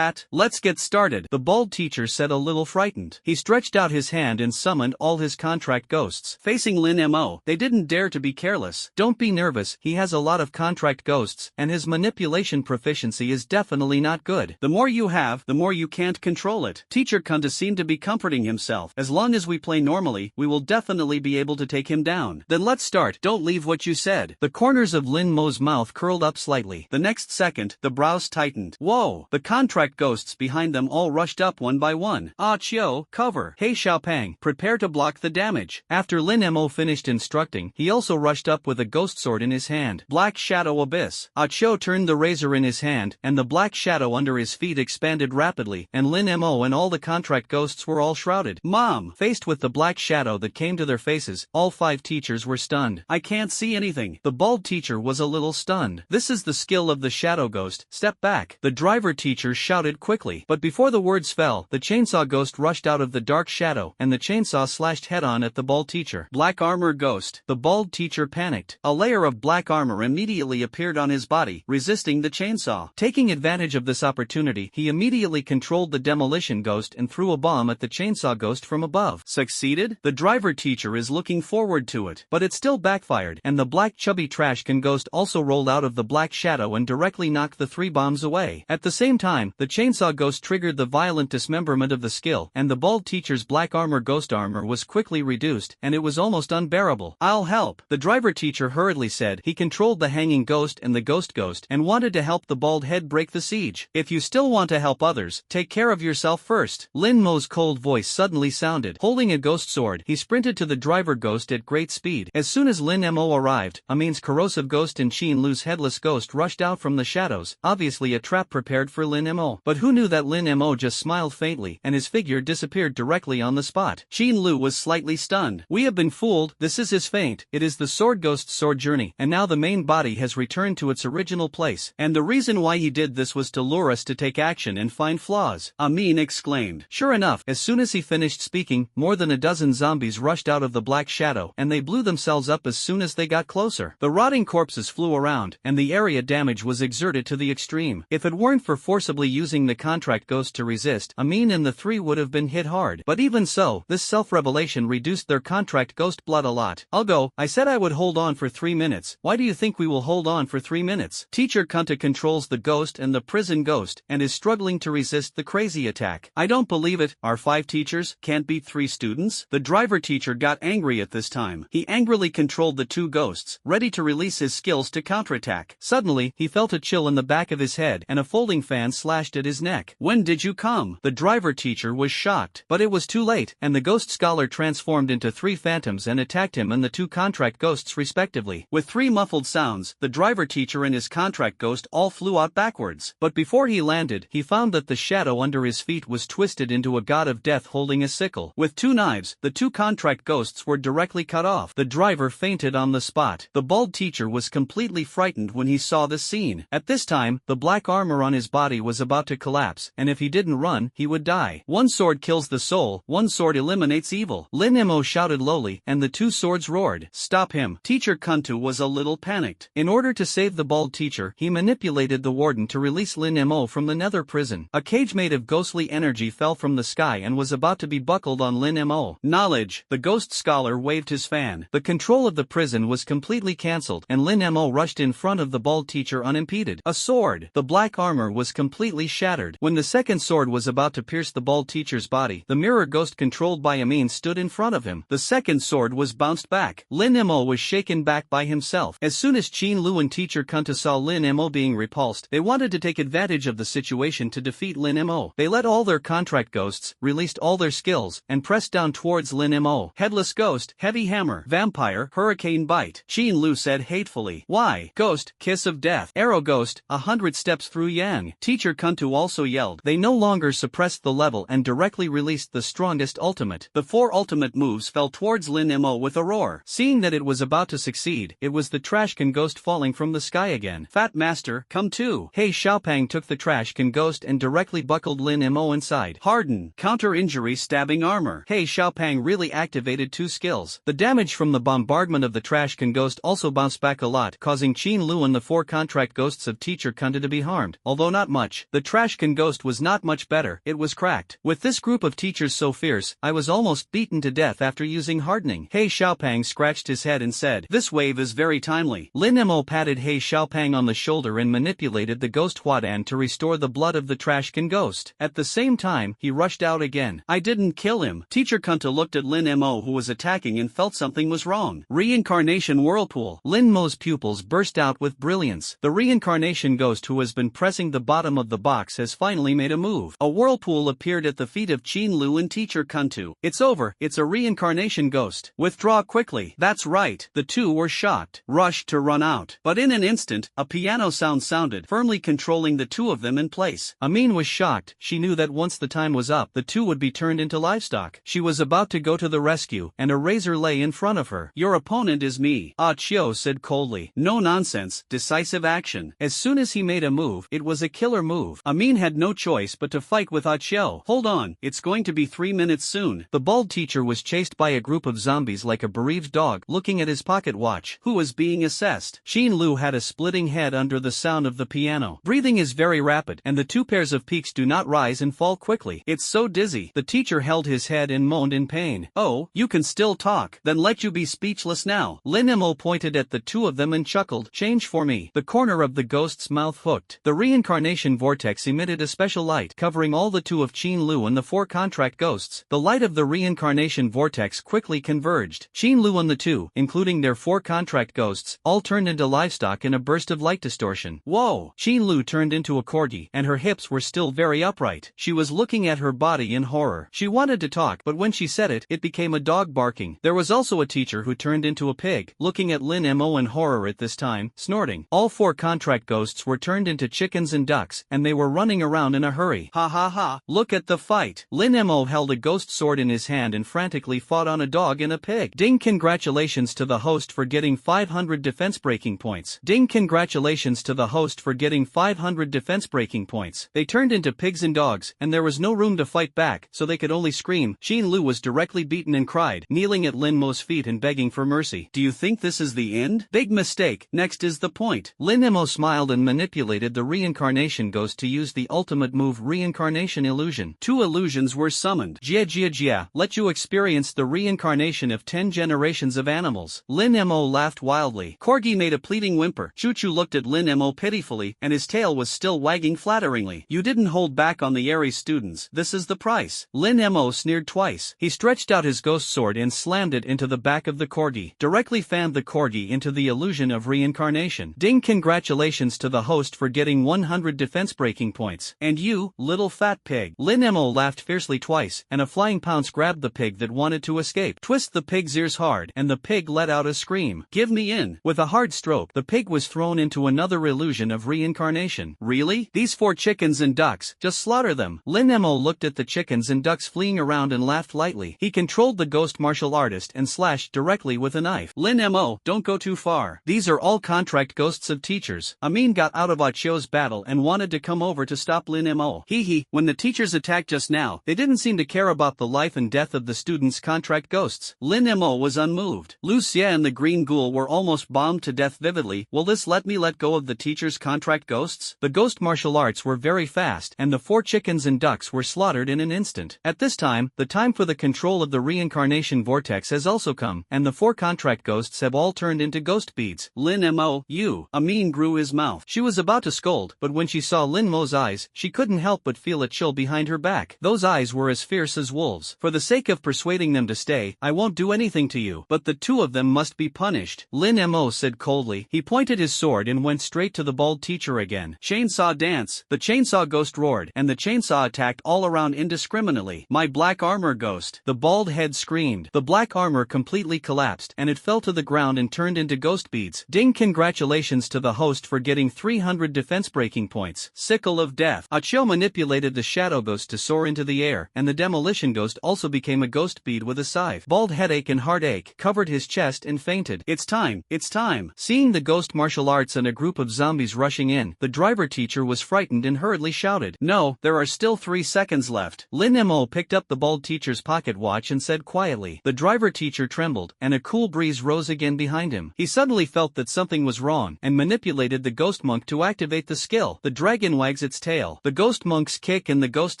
S1: Let's get started, the bald teacher said, a little frightened. He stretched out his hand and summoned all his contract ghosts. Facing Lin Mo, they didn't dare to be careless. Don't be nervous, he has a lot of contract ghosts, and his manipulation proficiency is definitely not good. The more you have, the more you can't control it. Teacher Kunta seemed to be comforting himself. As long as we play normally, we will definitely be able to take him down. Then let's start. Don't leave what you said. The corners of Lin Mo's mouth curled up slightly. The next second, the brows tightened. Whoa! The contract ghosts behind them all rushed up one by one. Ah Chio, cover. Hey Xiaopang, prepare to block the damage. After Lin Mo finished instructing, he also rushed up with a ghost sword in his hand. Black Shadow Abyss. Ah Chio turned the razor in his hand, and the black shadow under his feet expanded rapidly, and Lin Mo and all the contract ghosts were all shrouded. Mom! Faced with the black shadow that came to their faces, all 5 teachers were stunned. I can't see anything. The bald teacher was a little stunned. This is the skill of the shadow ghost. Step back. The driver teacher shouted quickly. But before the words fell, the chainsaw ghost rushed out of the dark shadow, and the chainsaw slashed head-on at the bald teacher. Black armor ghost. The bald teacher panicked. A layer of black armor immediately appeared on his body, resisting the chainsaw. Taking advantage of this opportunity, he immediately controlled the demolition ghost and threw a bomb at the chainsaw ghost from above. Succeeded? The driver teacher is looking forward to it. But it still backfired, and the black chubby trashcan ghost also rolled out of the black shadow and directly knocked the 3 bombs away. At the same time, the chainsaw ghost triggered the violent dismemberment of the skill, and the bald teacher's black armor ghost armor was quickly reduced, and it was almost unbearable. I'll help, the driver teacher hurriedly said. He controlled the hanging ghost and the ghost and wanted to help the bald head break the siege. If you still want to help others, take care of yourself first. Lin Mo's cold voice suddenly sounded. Holding a ghost sword, he sprinted to the driver ghost at great speed. As soon as Lin Mo arrived, Amin's corrosive ghost and Qin Lu's headless ghost rushed out from the shadows, obviously a trap prepared for Lin Mo. But who knew that Lin Mo just smiled faintly, and his figure disappeared directly on the spot. Qin Lu was slightly stunned. We have been fooled. This is his feint. It is the sword ghost's sword journey, and now the main body has returned to its original place. And the reason why he did this was to lure us to take action and find flaws, Amin exclaimed. Sure enough, as soon as he finished speaking, more than a dozen zombies rushed out of the black shadow, and they blew themselves up as soon as they got closer. The rotting corpses flew around, and the area damage was exerted to the extreme. If it weren't for forcibly using the contract ghost to resist, Amin and the 3 would have been hit hard. But even so, this self-revelation reduced their contract ghost blood a lot. I'll go. I said I would hold on for 3 minutes. Why do you think we will hold on for 3 minutes? Teacher Kunta controls the ghost and the prison ghost, and is struggling to resist the crazy attack. I don't believe it. Our 5 teachers can't beat 3 students? The driver teacher got angry at this time. He angrily controlled the 2 ghosts, ready to release his skills to counterattack. Suddenly, he felt a chill in the back of his head, and a folding fan slashed at his neck. When did you come? The driver teacher was shocked. But it was too late, and the ghost scholar transformed into 3 phantoms and attacked him and the 2 contract ghosts respectively. With 3 muffled sounds, the driver teacher and his contract ghost all flew out backwards. But before he landed, he found that the shadow under his feet was twisted into a god of death holding a sickle. With 2 knives, the 2 contract ghosts were directly cut off. The driver fainted on the spot. The bald teacher was completely frightened when he saw this scene. At this time, the black armor on his body was about to collapse, and if he didn't run, he would die. 1 sword kills the soul, 1 sword eliminates evil. Lin Mo shouted lowly, and the 2 swords roared. Stop him. Teacher Kuntu was a little panicked. In order to save the bald teacher, he manipulated the warden to release Lin Mo from the nether prison. A cage made of ghostly energy fell from the sky and was about to be buckled on Lin Mo. Knowledge. The ghost scholar waved his fan. The control of the prison was completely cancelled, and Lin Mo rushed in front of the bald teacher unimpeded. A sword. The black armor was completely shattered. When the second sword was about to pierce the bald teacher's body, the mirror ghost controlled by Amin stood in front of him. The second sword was bounced back. Lin Mo was shaken back by himself. As soon as Qin Lu and teacher Kunta saw Lin Mo being repulsed, they wanted to take advantage of the situation to defeat Lin Mo. They let all their contract ghosts, released all their skills, and pressed down towards Lin Mo. Headless ghost, heavy hammer, vampire, hurricane bite. Qin Lu said hatefully. Why? Ghost, kiss of death. Arrow ghost, 100 steps through Yang. Teacher Kuntu also yelled. They no longer suppressed the level and directly released the strongest ultimate. The 4 ultimate moves fell towards Lin Mo with a roar. Seeing that it was about to succeed, it was the Trashcan ghost falling from the sky again. Fat master, come too. He Xiaopang took the Trashcan ghost and directly buckled Lin Mo inside. Harden, counter injury stabbing armor. He Xiaopang really activated 2 skills. The damage from the bombardment of the Trashcan ghost also bounced back a lot, causing Qin Lu and the 4 contract ghosts of Teacher Kunta to be harmed, although not much. The Trashcan ghost was not much better, it was cracked. With this group of teachers so fierce, I was almost beaten to death after using hardening. He Xiaopang scratched his head and said, this wave is very timely. Lin Mo patted He Xiaopang on the shoulder and manipulated the ghost Huadan to restore the blood of the Trashcan ghost. At the same time, he rushed out again. I didn't kill him. Teacher Kunta looked at Lin Mo who was attacking and felt something was wrong. Reincarnation whirlpool. Lin Mo's pupils burst out with brilliance. The reincarnation ghost who has been pressing the bottom of the box has finally made a move. A whirlpool appeared at the feet of Qin Lu and Teacher Kuntu. It's over, it's a reincarnation ghost. Withdraw quickly. That's right. The 2 were shocked, rushed to run out. But in an instant, a piano sound sounded, firmly controlling the 2 of them in place. Amin was shocked. She knew that once the time was up, the 2 would be turned into livestock. She was about to go to the rescue, and a razor lay in front of her. Your opponent is me, Ah Chiu said coldly. No nonsense, decisive action. As soon as he made a move, it was a killer move. Amin had no choice but to fight with Ah Chiu. Hold on, it's going to be 3 minutes soon. The bald teacher was chased by a group of zombies like a bereaved dog, looking at his pocket watch. Who was being assessed? Qin Lu had a splitting head under the sound of the piano. Breathing is very rapid, and the 2 pairs of peaks do not rise and fall quickly. It's so dizzy. The teacher held his head and moaned in pain. Oh, you can still talk. Then let you be speechless now. Lin Mo pointed at the 2 of them and chuckled. Change for me. The corner of the ghost's mouth hooked. The reincarnation vortex emitted a special light, covering all the 2 of Qin Lu and the 4 contract ghosts. The light of the reincarnation vortex quickly converged. Qin Lu and the 2, including their 4 contract ghosts, all turned into livestock in a burst of light distortion. Whoa! Qin Lu turned into a corgi, and her hips were still very upright. She was looking at her body in horror. She wanted to talk, but when she said it, it became a dog barking. There was also a teacher who turned into a pig, looking at Lin Mo in horror at this time, snorting. All 4 contract ghosts were turned into chickens and ducks, and they were running around in a hurry. Ha ha ha! Look at the fight! Lin Mo held a ghost sword in his hand and frantically fought on a dog and a pig. Ding! Congratulations to the host for getting 500 defense breaking points. Ding! Congratulations to the host for getting 500 defense breaking points. They turned into pigs and dogs, and there was no room to fight back, so they could only scream. Qin Lu was directly beaten and cried, kneeling at Lin Mo's feet and begging for mercy. Do you think this is the end? Big mistake. Next is the point. Lin Mo smiled and manipulated the reincarnation ghost to use the ultimate move reincarnation illusion. 2 illusions were summoned. Jia, let you experience the reincarnation of 10 generations of animals. Lin Mo laughed wildly. Corgi made a pleading whimper. Chu looked at Lin Mo pitifully, and his tail was still wagging flatteringly. You didn't hold back on the Aries students. This is the price. Lin Mo sneered twice. He stretched out his ghost sword and slammed it into the back of the corgi. Directly fanned the corgi into the illusion of reincarnation. Ding! Congratulations to the host for getting 100 defense breaking points. And you, little fat pig. Lin Mo laughed fiercely twice, and a flying pounce grabbed the pig that wanted to escape. Twist the pig's ears hard, and the pig let out a scream. Give me in. With a hard stroke, the pig was thrown into another illusion of reincarnation. Really? These 4 chickens and ducks, just slaughter them. Lin Mo looked at the chickens and ducks fleeing around and laughed lightly. He controlled the ghost martial artist and slashed directly with a knife. Lin Mo, don't go too far. These are all contract ghosts of teachers. Amin got out of Achio's battle and wanted to come over to stop Lin Mo. When the teachers attacked just now, they didn't seem to care about the life and death of the students' contract ghosts. Lin Mo was unmoved. Lu Xie and the green ghoul were almost bombed to death vividly. Will this let me let go of the teachers' contract ghosts? The ghost martial arts were very fast, and the 4 chickens and ducks were slaughtered in an instant. At this time, the time for the control of the reincarnation vortex has also come, and the 4 contract ghosts have all turned into ghost beads. Lin Mo, you. Amin grew his mouth. She was about to scold, but when she saw Lin Mo's eyes, she couldn't help but feel a chill behind her back. Those eyes were as fierce as wolves. For the sake of persuading them to stay, I won't do anything to you, but the 2 of them must be punished. Lin Mo said coldly. He pointed his sword and went straight to the bald teacher again. Chainsaw dance. The chainsaw ghost ghost roared, and the chainsaw attacked all around indiscriminately. My black armor ghost! The bald head screamed. The black armor completely collapsed, and it fell to the ground and turned into ghost beads. Ding! Congratulations to the host for getting 300 defense breaking points. Sickle of death. Achio manipulated the shadow ghost to soar into the air, and the demolition ghost also became a ghost bead with a scythe. Bald headache and heartache covered his chest and fainted. It's time! It's time! Seeing the ghost martial arts and a group of zombies rushing in, the driver teacher was frightened and hurriedly shouted, "No, there are still 3 seconds left." Lin Mo picked up the bald teacher's pocket watch and said quietly. The driver teacher trembled, and a cool breeze rose again behind him. He suddenly felt that something was wrong, and manipulated the ghost monk to activate the skill. The dragon wags its tail. The ghost monk's kick and the ghost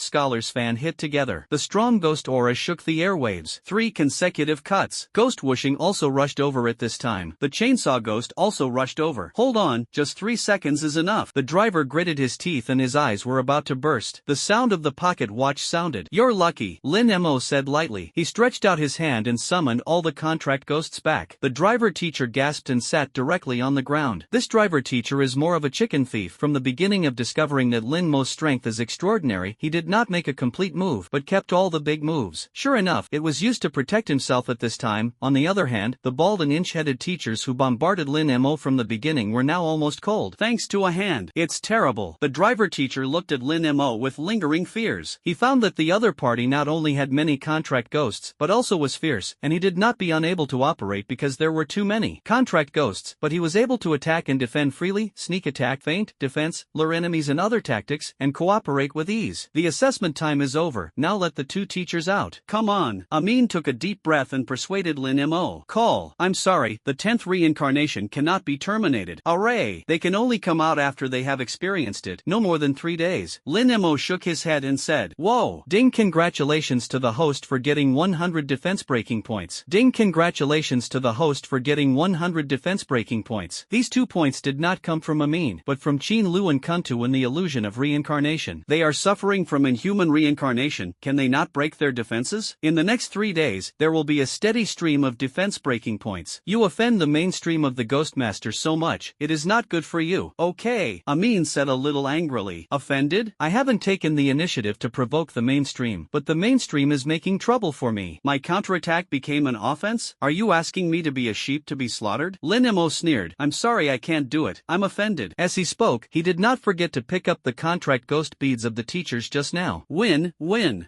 S1: scholar's fan hit together. The strong ghost aura shook the airwaves. 3 consecutive cuts. Ghost whooshing also rushed over at this time. The chainsaw ghost also rushed over. Hold on, just 3 seconds is enough. The driver gritted his teeth and his eyes were about to burst. The sound of the pocket watch sounded. You're lucky, Lin Mo said lightly. He stretched out his hand and summoned all the contract ghosts back. The driver teacher gasped and sat directly on the ground. This driver teacher is more of a chicken thief. From the beginning of discovering that Lin Mo's strength is extraordinary, he did not make a complete move but kept all the big moves. Sure enough, it was used to protect himself at this time. On the other hand, the bald and inch-headed teachers who bombarded Lin Mo from the beginning were now almost cold, thanks to a hand. It's terrible. The driver teacher looked at Lin Mo with lingering fears. He found that the other party not only had many contract ghosts, but also was fierce, and he did not be unable to operate because there were too many contract ghosts, but he was able to attack and defend freely, sneak attack, feint, defense, lure enemies and other tactics, and cooperate with ease. The assessment time is over, now let the 2 teachers out. Come on. Amin took a deep breath and persuaded Lin Mo. Call. I'm sorry, the 10th reincarnation cannot be terminated. Hooray! They can only come out after they have experienced it, no more than 3 days. Lin Mo shook his head and said, Whoa! Ding! Congratulations to the host for getting 100 defense breaking points. Ding! Congratulations to the host for getting 100 defense breaking points. These 2 points did not come from Amin, but from Qin Lu and Kuntu and the illusion of reincarnation. They are suffering from inhuman reincarnation. Can they not break their defenses? In the next 3 days, there will be a steady stream of defense breaking points. You offend the mainstream of the Ghost Master so much, it is not good for you. Okay, Amin said a little angrily. Offended? I haven't taken the initiative to provoke the mainstream, but the mainstream is making trouble for me. My counterattack became an offense? Are you asking me to be a sheep to be slaughtered? Lin Mo sneered. I'm sorry, I can't do it. I'm offended. As he spoke, he did not forget to pick up the contract ghost beads of the teachers just now. Win.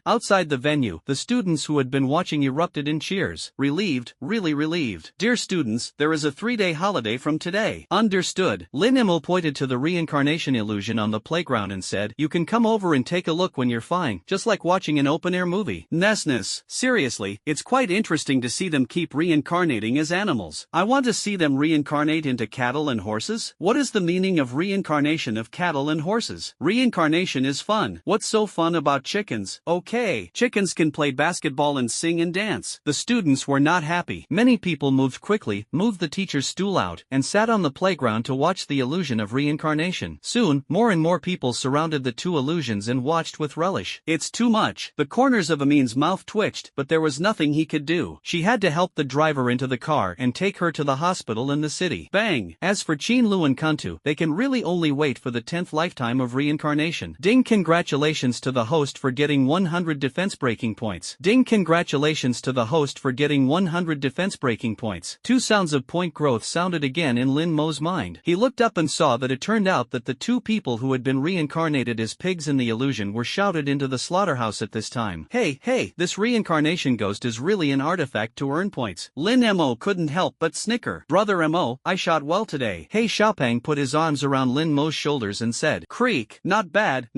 S1: Outside the venue, the students who had been watching erupted in cheers. Relieved, really relieved. Dear students, there is a 3-day holiday from today. Understood. Lin Mo pointed to the reincarnation illusion on the playground and said, you can come over and take a look when you're fine, just like watching an open-air movie. Nesness. Seriously, it's quite interesting to see them keep reincarnating as animals. I want to see them reincarnate into cattle and horses. What is the meaning of reincarnation of cattle and horses? Reincarnation is fun. What's so fun about chickens? Okay, chickens can play basketball and sing and dance. The students were not happy. Many people moved quickly, moved the teacher's stool out, and sat on the playground to watch the illusion of reincarnation. Soon, more and more people surrounded the 2 illusions and watched with relish. It's too much. The corners of Amin's mouth twitched, but there was nothing he could do. She had to help the driver into the car and take her to the hospital in the city. Bang! As for Qin Lu and Kuntu, they can really only wait for the 10th lifetime of reincarnation. Ding! Congratulations to the host for getting 100 defense breaking points. Ding! Congratulations to the host for getting 100 defense breaking points. 2 sounds of point growth sounded again in Lin Mo's mind. He looked up and saw that it turned out that the 2 people who had been reincarnated as pigs in the illusion were shouted into the slaughterhouse at this time. Hey, this reincarnation ghost is really an artifact to earn points. Lin Mo couldn't help but snicker. Brother Mo, I shot well today. Hey Xiaopeng put his arms around Lin Mo's shoulders and said, Creak, not bad.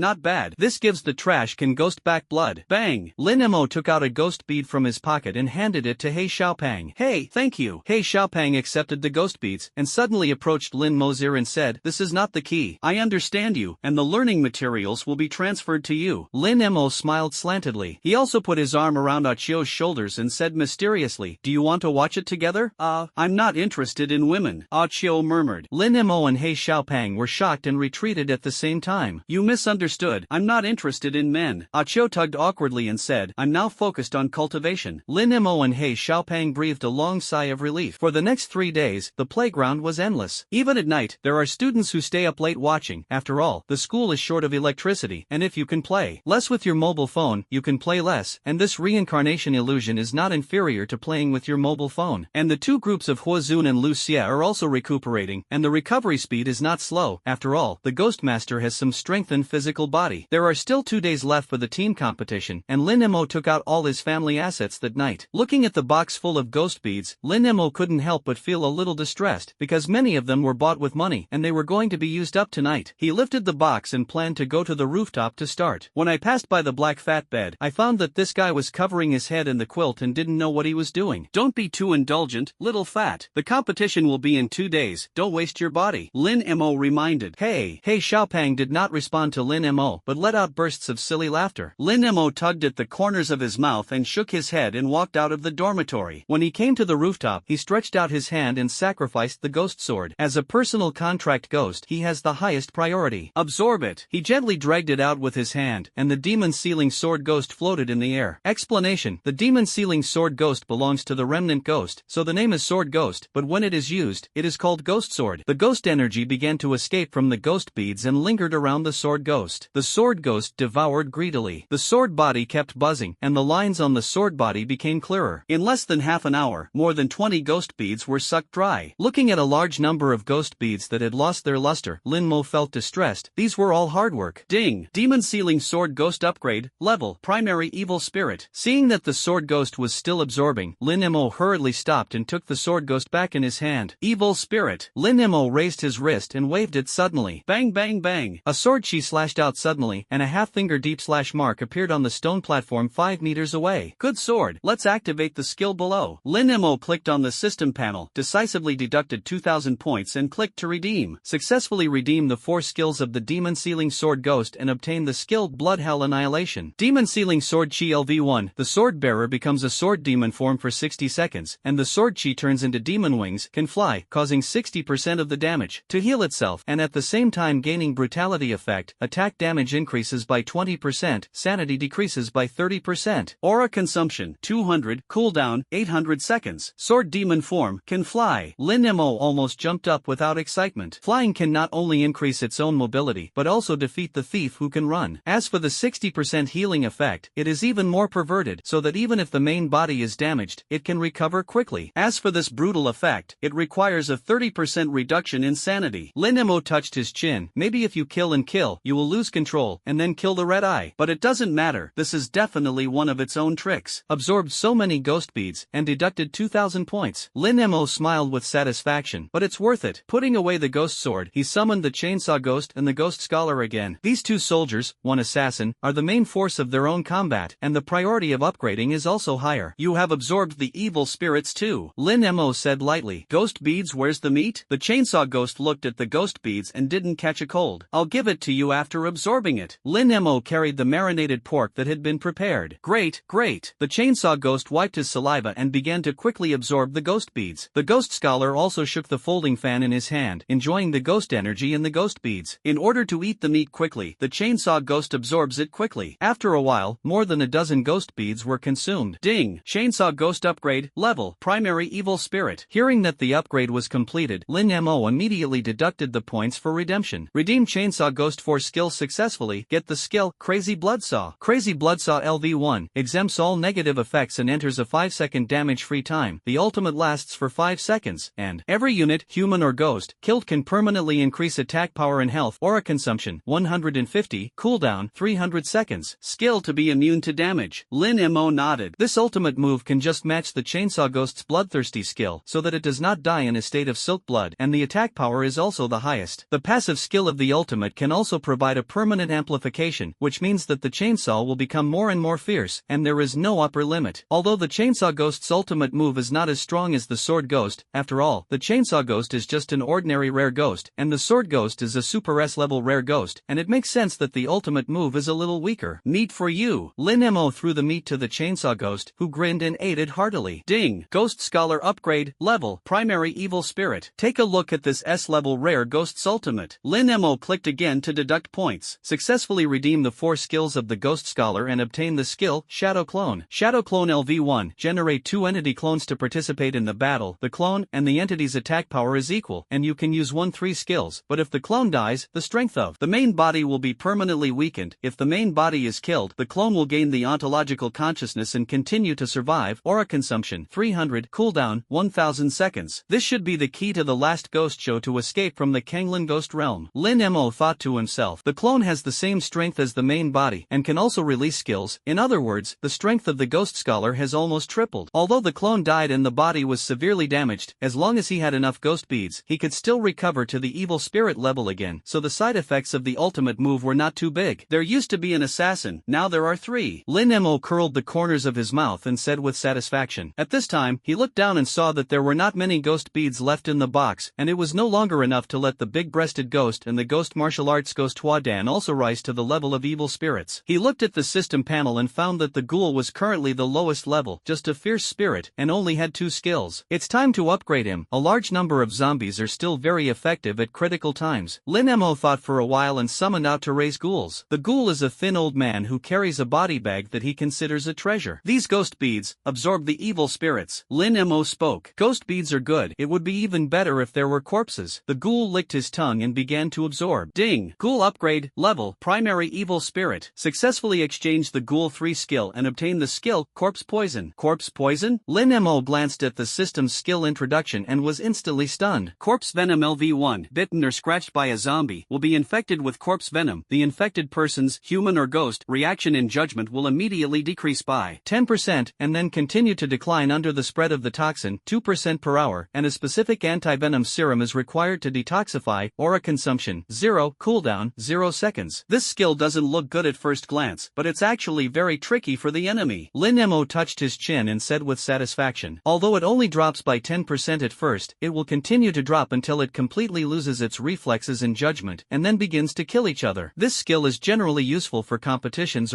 S1: This gives the trash can ghost back blood. Bang! Lin Mo took out a ghost bead from his pocket and handed it to He Xiaopeng. Hey, thank you. He Xiaopeng accepted the ghost beads and suddenly approached Lin Mo's ear and said, this is not the key. I understand you, and the learning materials will be transferred to you. Lin Mo smiled slantedly. He also put his arm around Achio's shoulders and said mysteriously, do you want to watch it together? I'm not interested in women. Achio murmured. Lin Mo and He Xiaopeng were shocked and retreated at the same time. You misunderstood. I'm not interested in men. Achio tugged awkwardly and said, I'm now focused on cultivation. Lin Mo and He Xiaopeng breathed a long sigh of relief. For the next 3 days, the playground was endless. Even at night, there are students who stay up late watching. After all, the school is short of electricity, and if you can play less with your mobile phone, you can play less, and this reincarnation illusion is not inferior to playing with your mobile phone. And the two groups of Huazun and Lu Xie are also recuperating, and the recovery speed is not slow. After all, the Ghost Master has some strengthened physical body. There are still 2 days left for the team competition, and Lin Mo took out all his family assets that night. Looking at the box full of ghost beads, Lin Mo couldn't help but feel a little distressed, because many of them were bought with money, and they were going to be used up tonight. He lifted the box and planned to go to the rooftop to start. When I passed by the black fat bed, I found that this guy was covering his head in the quilt and didn't know what he was doing. Don't be too indulgent, little fat. The competition will be in 2 days, don't waste your body, Lin Mo reminded. Hey, Xiaopang did not respond to Lin Mo, but let out bursts of silly laughter. Lin Mo tugged at the corners of his mouth and shook his head and walked out of the dormitory. When he came to the rooftop, he stretched out his hand and sacrificed the ghost sword. As a personal contract ghost, he has the highest priority. Absorb it. He gently dragged it out with his hand, and the demon sealing sword ghost floated in the air. Explanation: the demon sealing sword ghost belongs to the remnant ghost, so the name is sword ghost, but when it is used, it is called ghost sword. The ghost energy began to escape from the ghost beads and lingered around the sword ghost. The sword ghost devoured greedily. The sword body kept buzzing, and the lines on the sword body became clearer. In less than half an hour, more than 20 ghost beads were sucked dry. Looking at a large number of ghost beads that had lost their luster, Lin Mo felt distressed. These were all hard work. Ding! Demon sealing sword ghost upgrade, level, primary evil spirit. Seeing that the sword ghost was still absorbing, Lin Mo hurriedly stopped and took the sword ghost back in his hand. Evil spirit. Lin Mo raised his wrist and waved it suddenly. Bang bang bang! A sword chi slashed out suddenly, and a half-finger deep slash mark appeared on the stone platform 5 meters away. Good sword. Let's activate the skill below. Lin Mo clicked on the system panel, decisively deducted 2,000 points and clicked to redeem. Successfully redeem the 4 skills of the demon sealing sword ghost and obtain the skill Blood Hell Annihilation. Demon sealing sword chi LV1. The sword bearer becomes a sword demon form for 60 seconds, and the sword chi turns into demon wings, can fly, causing 60% of the damage to heal itself, and at the same time gaining brutality effect. Attack damage increases by 20%, sanity decreases by 30%. Aura consumption 200, cooldown 800 seconds. Sword demon form, can fly. Lin Mo almost jumped up without excitement. Flying can not only increase its own mobility, but also defeat the thief who can run. As for the 60% healing effect, it is even more perverted, so that even if the main body is damaged, it can recover quickly. As for this brutal effect, it requires a 30% reduction in sanity. Lin Mo touched his chin. Maybe if you kill and kill, you will lose control, and then kill the red eye. But it doesn't matter, this is definitely one of its own tricks. Absorbed so many ghost beads, and deducted 2,000 points. Lin Mo smiled with satisfaction. But it's worth it. Putting away the ghost sword, he summoned the chainsaw ghost and the ghost scholar again. These 2 soldiers, 1 assassin, are the main force of their own combat, and the priority of upgrading is also higher. You have absorbed the evil spirits too, Lin Mo said lightly. Ghost beads, where's the meat? The chainsaw ghost looked at the ghost beads and didn't catch a cold. I'll give it to you after absorbing it. Lin Mo carried the marinated pork that had been prepared. Great, great. The chainsaw ghost wiped his saliva and began to quickly absorb the ghost beads. The ghost scholar also shook the folding fan in his hand, enjoying the ghost energy in the ghost beads. In order to eat the meat quickly, the chainsaw ghost absorbs it quickly. After a while, more than a dozen ghost beads were consumed. Ding! Chainsaw ghost upgrade, level, primary evil spirit. Hearing that the upgrade was completed, Lin Mo immediately deducted the points for redemption. Redeem chainsaw ghost 4 skills successfully. Get the skill, Crazy Bloodsaw. Crazy Bloodsaw LV1, exempts all negative effects and enters a 5-second damage-free time. The ultimate lasts for 5 seconds, and every unit, human or ghost, killed can permanently increase attack power and health. Aura consumption, 150, cooldown, 300 seconds. Skill to be immune to damage. Lin Mo nodded. This ultimate move can just match the chainsaw ghost's bloodthirsty skill, so that it does not die in a state of silk blood, and the attack power is also the highest. The passive skill of the ultimate can also provide a permanent amplification, which means that the chainsaw will become more and more fierce, and there is no upper limit. Although the chainsaw ghost's ultimate move is not as strong as the sword ghost, after all, the chainsaw ghost is just an ordinary rare ghost, and the sword ghost is a super S-level rare ghost, and it makes sense that the ultimate move is a little weaker. Meat for you. Lin Mo threw the meat to the chainsaw ghost, who grinned and ate it heartily. Ding! Ghost scholar upgrade, level, primary evil spirit. Take a look at this S-level rare ghost's ultimate. Lin Mo clicked again to deduct points. Successfully redeem the 4 skills of the ghost scholar and obtain the skill, Shadow Clone. Shadow Clone LV1, generate 2 entity clones to participate in the battle. The clone and the entity's attack power is equal, and you can use 1-3 skills, but if the clone dies, the strength of the main body body will be permanently weakened. If the main body is killed, the clone will gain the ontological consciousness and continue to survive. Aura consumption 300, cooldown 1000 seconds. This should be the key to the last ghost show to escape from the Kanglin ghost realm. Lin Mo thought to himself. The clone has the same strength as the main body and can also release skills. In other words, the strength of the ghost scholar has almost tripled. Although the clone died and the body was severely damaged, as long as he had enough ghost beads, he could still recover to the evil spirit level again, so the side effects of the ultimate move were not too big. There used to be an assassin, now there are 3. Lin Mo curled the corners of his mouth and said with satisfaction. At this time, he looked down and saw that there were not many ghost beads left in the box, and it was no longer enough to let the big-breasted ghost and the ghost martial arts ghost Hua Dan also rise to the level of evil spirits. He looked at the system panel and found that the ghoul was currently the lowest level, just a fierce spirit, and only had 2 skills. It's time to upgrade him. A large number of zombies are still very effective at critical times. Lin Mo thought for a while and summoned out to raise ghouls. The ghoul is a thin old man who carries a body bag that he considers a treasure. These ghost beads absorb the evil spirits. Lin Mo spoke. Ghost beads are good. It would be even better if there were corpses. The ghoul licked his tongue and began to absorb. Ding! Ghoul upgrade, level, primary evil spirit. Successfully exchange the ghoul 3 skill and obtain the skill, corpse poison. Corpse poison? Lin Mo glanced at the system's skill introduction and was instantly stunned. Corpse venom LV1. Bitten or scratched by a zombie will be infected with corpse venom. The infected person's, human or ghost, reaction in judgment will immediately decrease by 10% and then continue to decline under the spread of the toxin, 2% per hour, and a specific anti-venom serum is required to detoxify. Aura consumption 0, cooldown 0 seconds. This skill doesn't look good at first glance, but it's actually very tricky for the enemy. Lin Mo touched his chin and said with satisfaction. Although it only drops by 10% at first, it will continue to drop until it completely loses its reflexes and judgment, and then begins to kill each other. This skill is generally useful for competitions,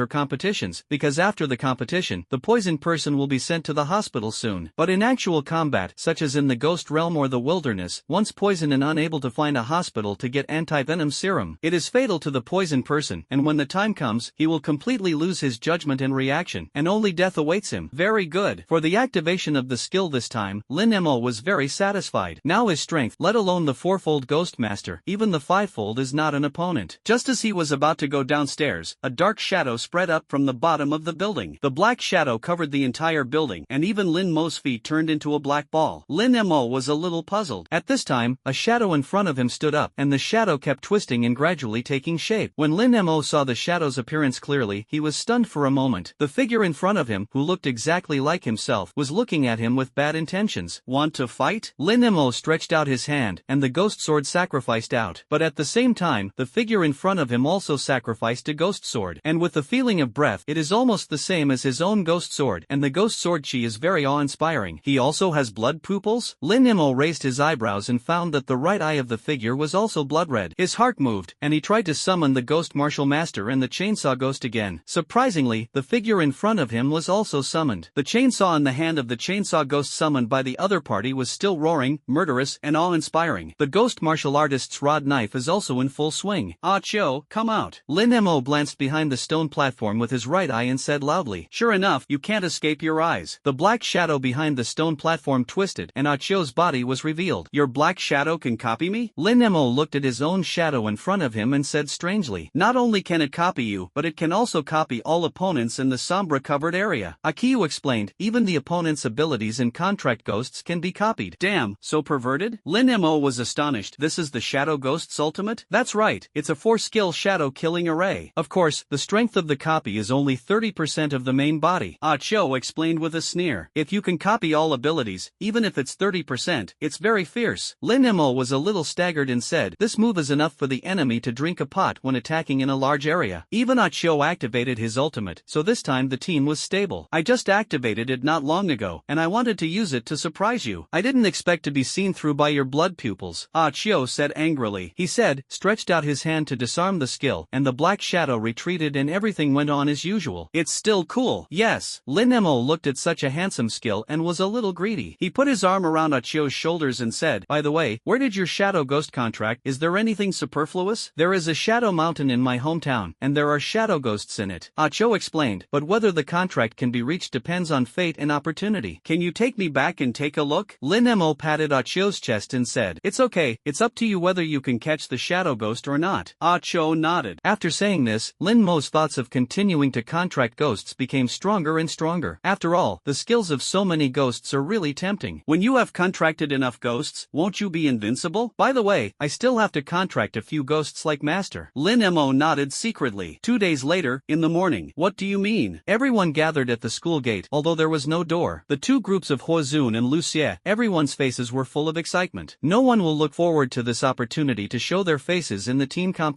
S1: because after the competition, the poisoned person will be sent to the hospital soon. But in actual combat, such as in the ghost realm or the wilderness, once poisoned and unable to find a hospital to get anti-venom serum, it is fatal to the poisoned person, and when the time comes, he will completely lose his judgment and reaction, and only death awaits him. Very good. For the activation of the skill this time, Lin Mo was very satisfied. Now his strength, let alone the 4-fold ghost master, even the 5-fold is not an opponent. Just as he was about to go downstairs, a dark shadow spread up from the bottom of the building. The black shadow covered the entire building, and even Lin Mo's feet turned into a black ball. Lin Mo was a little puzzled. At this time, a shadow in front of him stood up, and the shadow kept twisting and gradually taking shape. When Lin Mo saw the shadow's appearance clearly, he was stunned for a moment. The figure in front of him, who looked exactly like himself, was looking at him with bad intentions. Want to fight? Lin Mo stretched out his hand, and the ghost sword sacrificed out. But at the same time, the figure in front of him also sacrificed a ghost sword. And with the feeling of breath, it is almost the same as his own ghost sword, and the ghost sword chi is very awe-inspiring. He also has blood pupils? Lin Mo raised his eyebrows and found that the right eye of the figure was also blood red. His heart moved, and he tried to summon the ghost martial master and the chainsaw ghost again. Surprisingly, the figure in front of him was also summoned. The chainsaw in the hand of the chainsaw ghost summoned by the other party was still roaring, murderous, and awe-inspiring. The ghost martial artist's rod knife is also in full swing. Ah Cho, come out. Lin Mo glanced behind the stone platform with his right eye and said loudly. Sure enough, you can't escape your eyes. The black shadow behind the stone platform twisted, and Ah Cho's body was revealed. Your black shadow can copy me? Lin Mo looked at his own shadow in front of him and said strangely. Not only can it copy you, but it can also copy all opponents in the sombra-covered area. Akiyu explained, even the opponent's abilities and contract ghosts can be copied. Damn, so perverted? Lin Mo was astonished. This is the Shadow Ghost's ultimate? That's right, it's a 4-skill shadow killing array. Of course, the strength of the copy is only 30% of the main body. Ah Cho explained with a sneer. If you can copy all abilities, even if it's 30%, it's very fierce. Lin Mo was a little staggered and said, this move is enough for the enemy to drink a pot when attacking in a large area. Even Ah Cho activated his ultimate, so this time the team was stable. I just activated it not long ago, and I wanted to use it to surprise you. I didn't expect to be seen through by your blood pupils, Ah Cho said angrily. He said, stretched out his hand to disarm the skill, and the black shadow retreated and everything went on as usual. It's still cool. Yes. Lin Mo looked at such a handsome skill and was a little greedy. He put his arm around Ah Cho's shoulders and said, by the way, where did your shadow ghost contract? Is there anything superfluous? There is a shadow mountain in my hometown, and there are shadow ghosts in it. Ah Cho explained, but whether the contract can be reached depends on fate and opportunity. Can you take me back and take a look? Lin Mo patted Ah Cho's chest and said, it's okay, it's up to you whether you can catch the shadow ghost or not. Ah Cho nodded. After saying this, Lin Mo's thoughts of continuing to contract ghosts became stronger and stronger. After all, the skills of so many ghosts are really tempting. When you have contracted enough ghosts, won't you be invincible? By the way, I still have to contract a few ghosts like Master. Lin Mo nodded secretly. 2 days later, in the morning. What do you mean? Everyone gathered at the school gate, although there was no door. The two groups of Huozun and Lucie, everyone's faces were full of excitement. No one will look forward to this opportunity to show their faces in the team competition.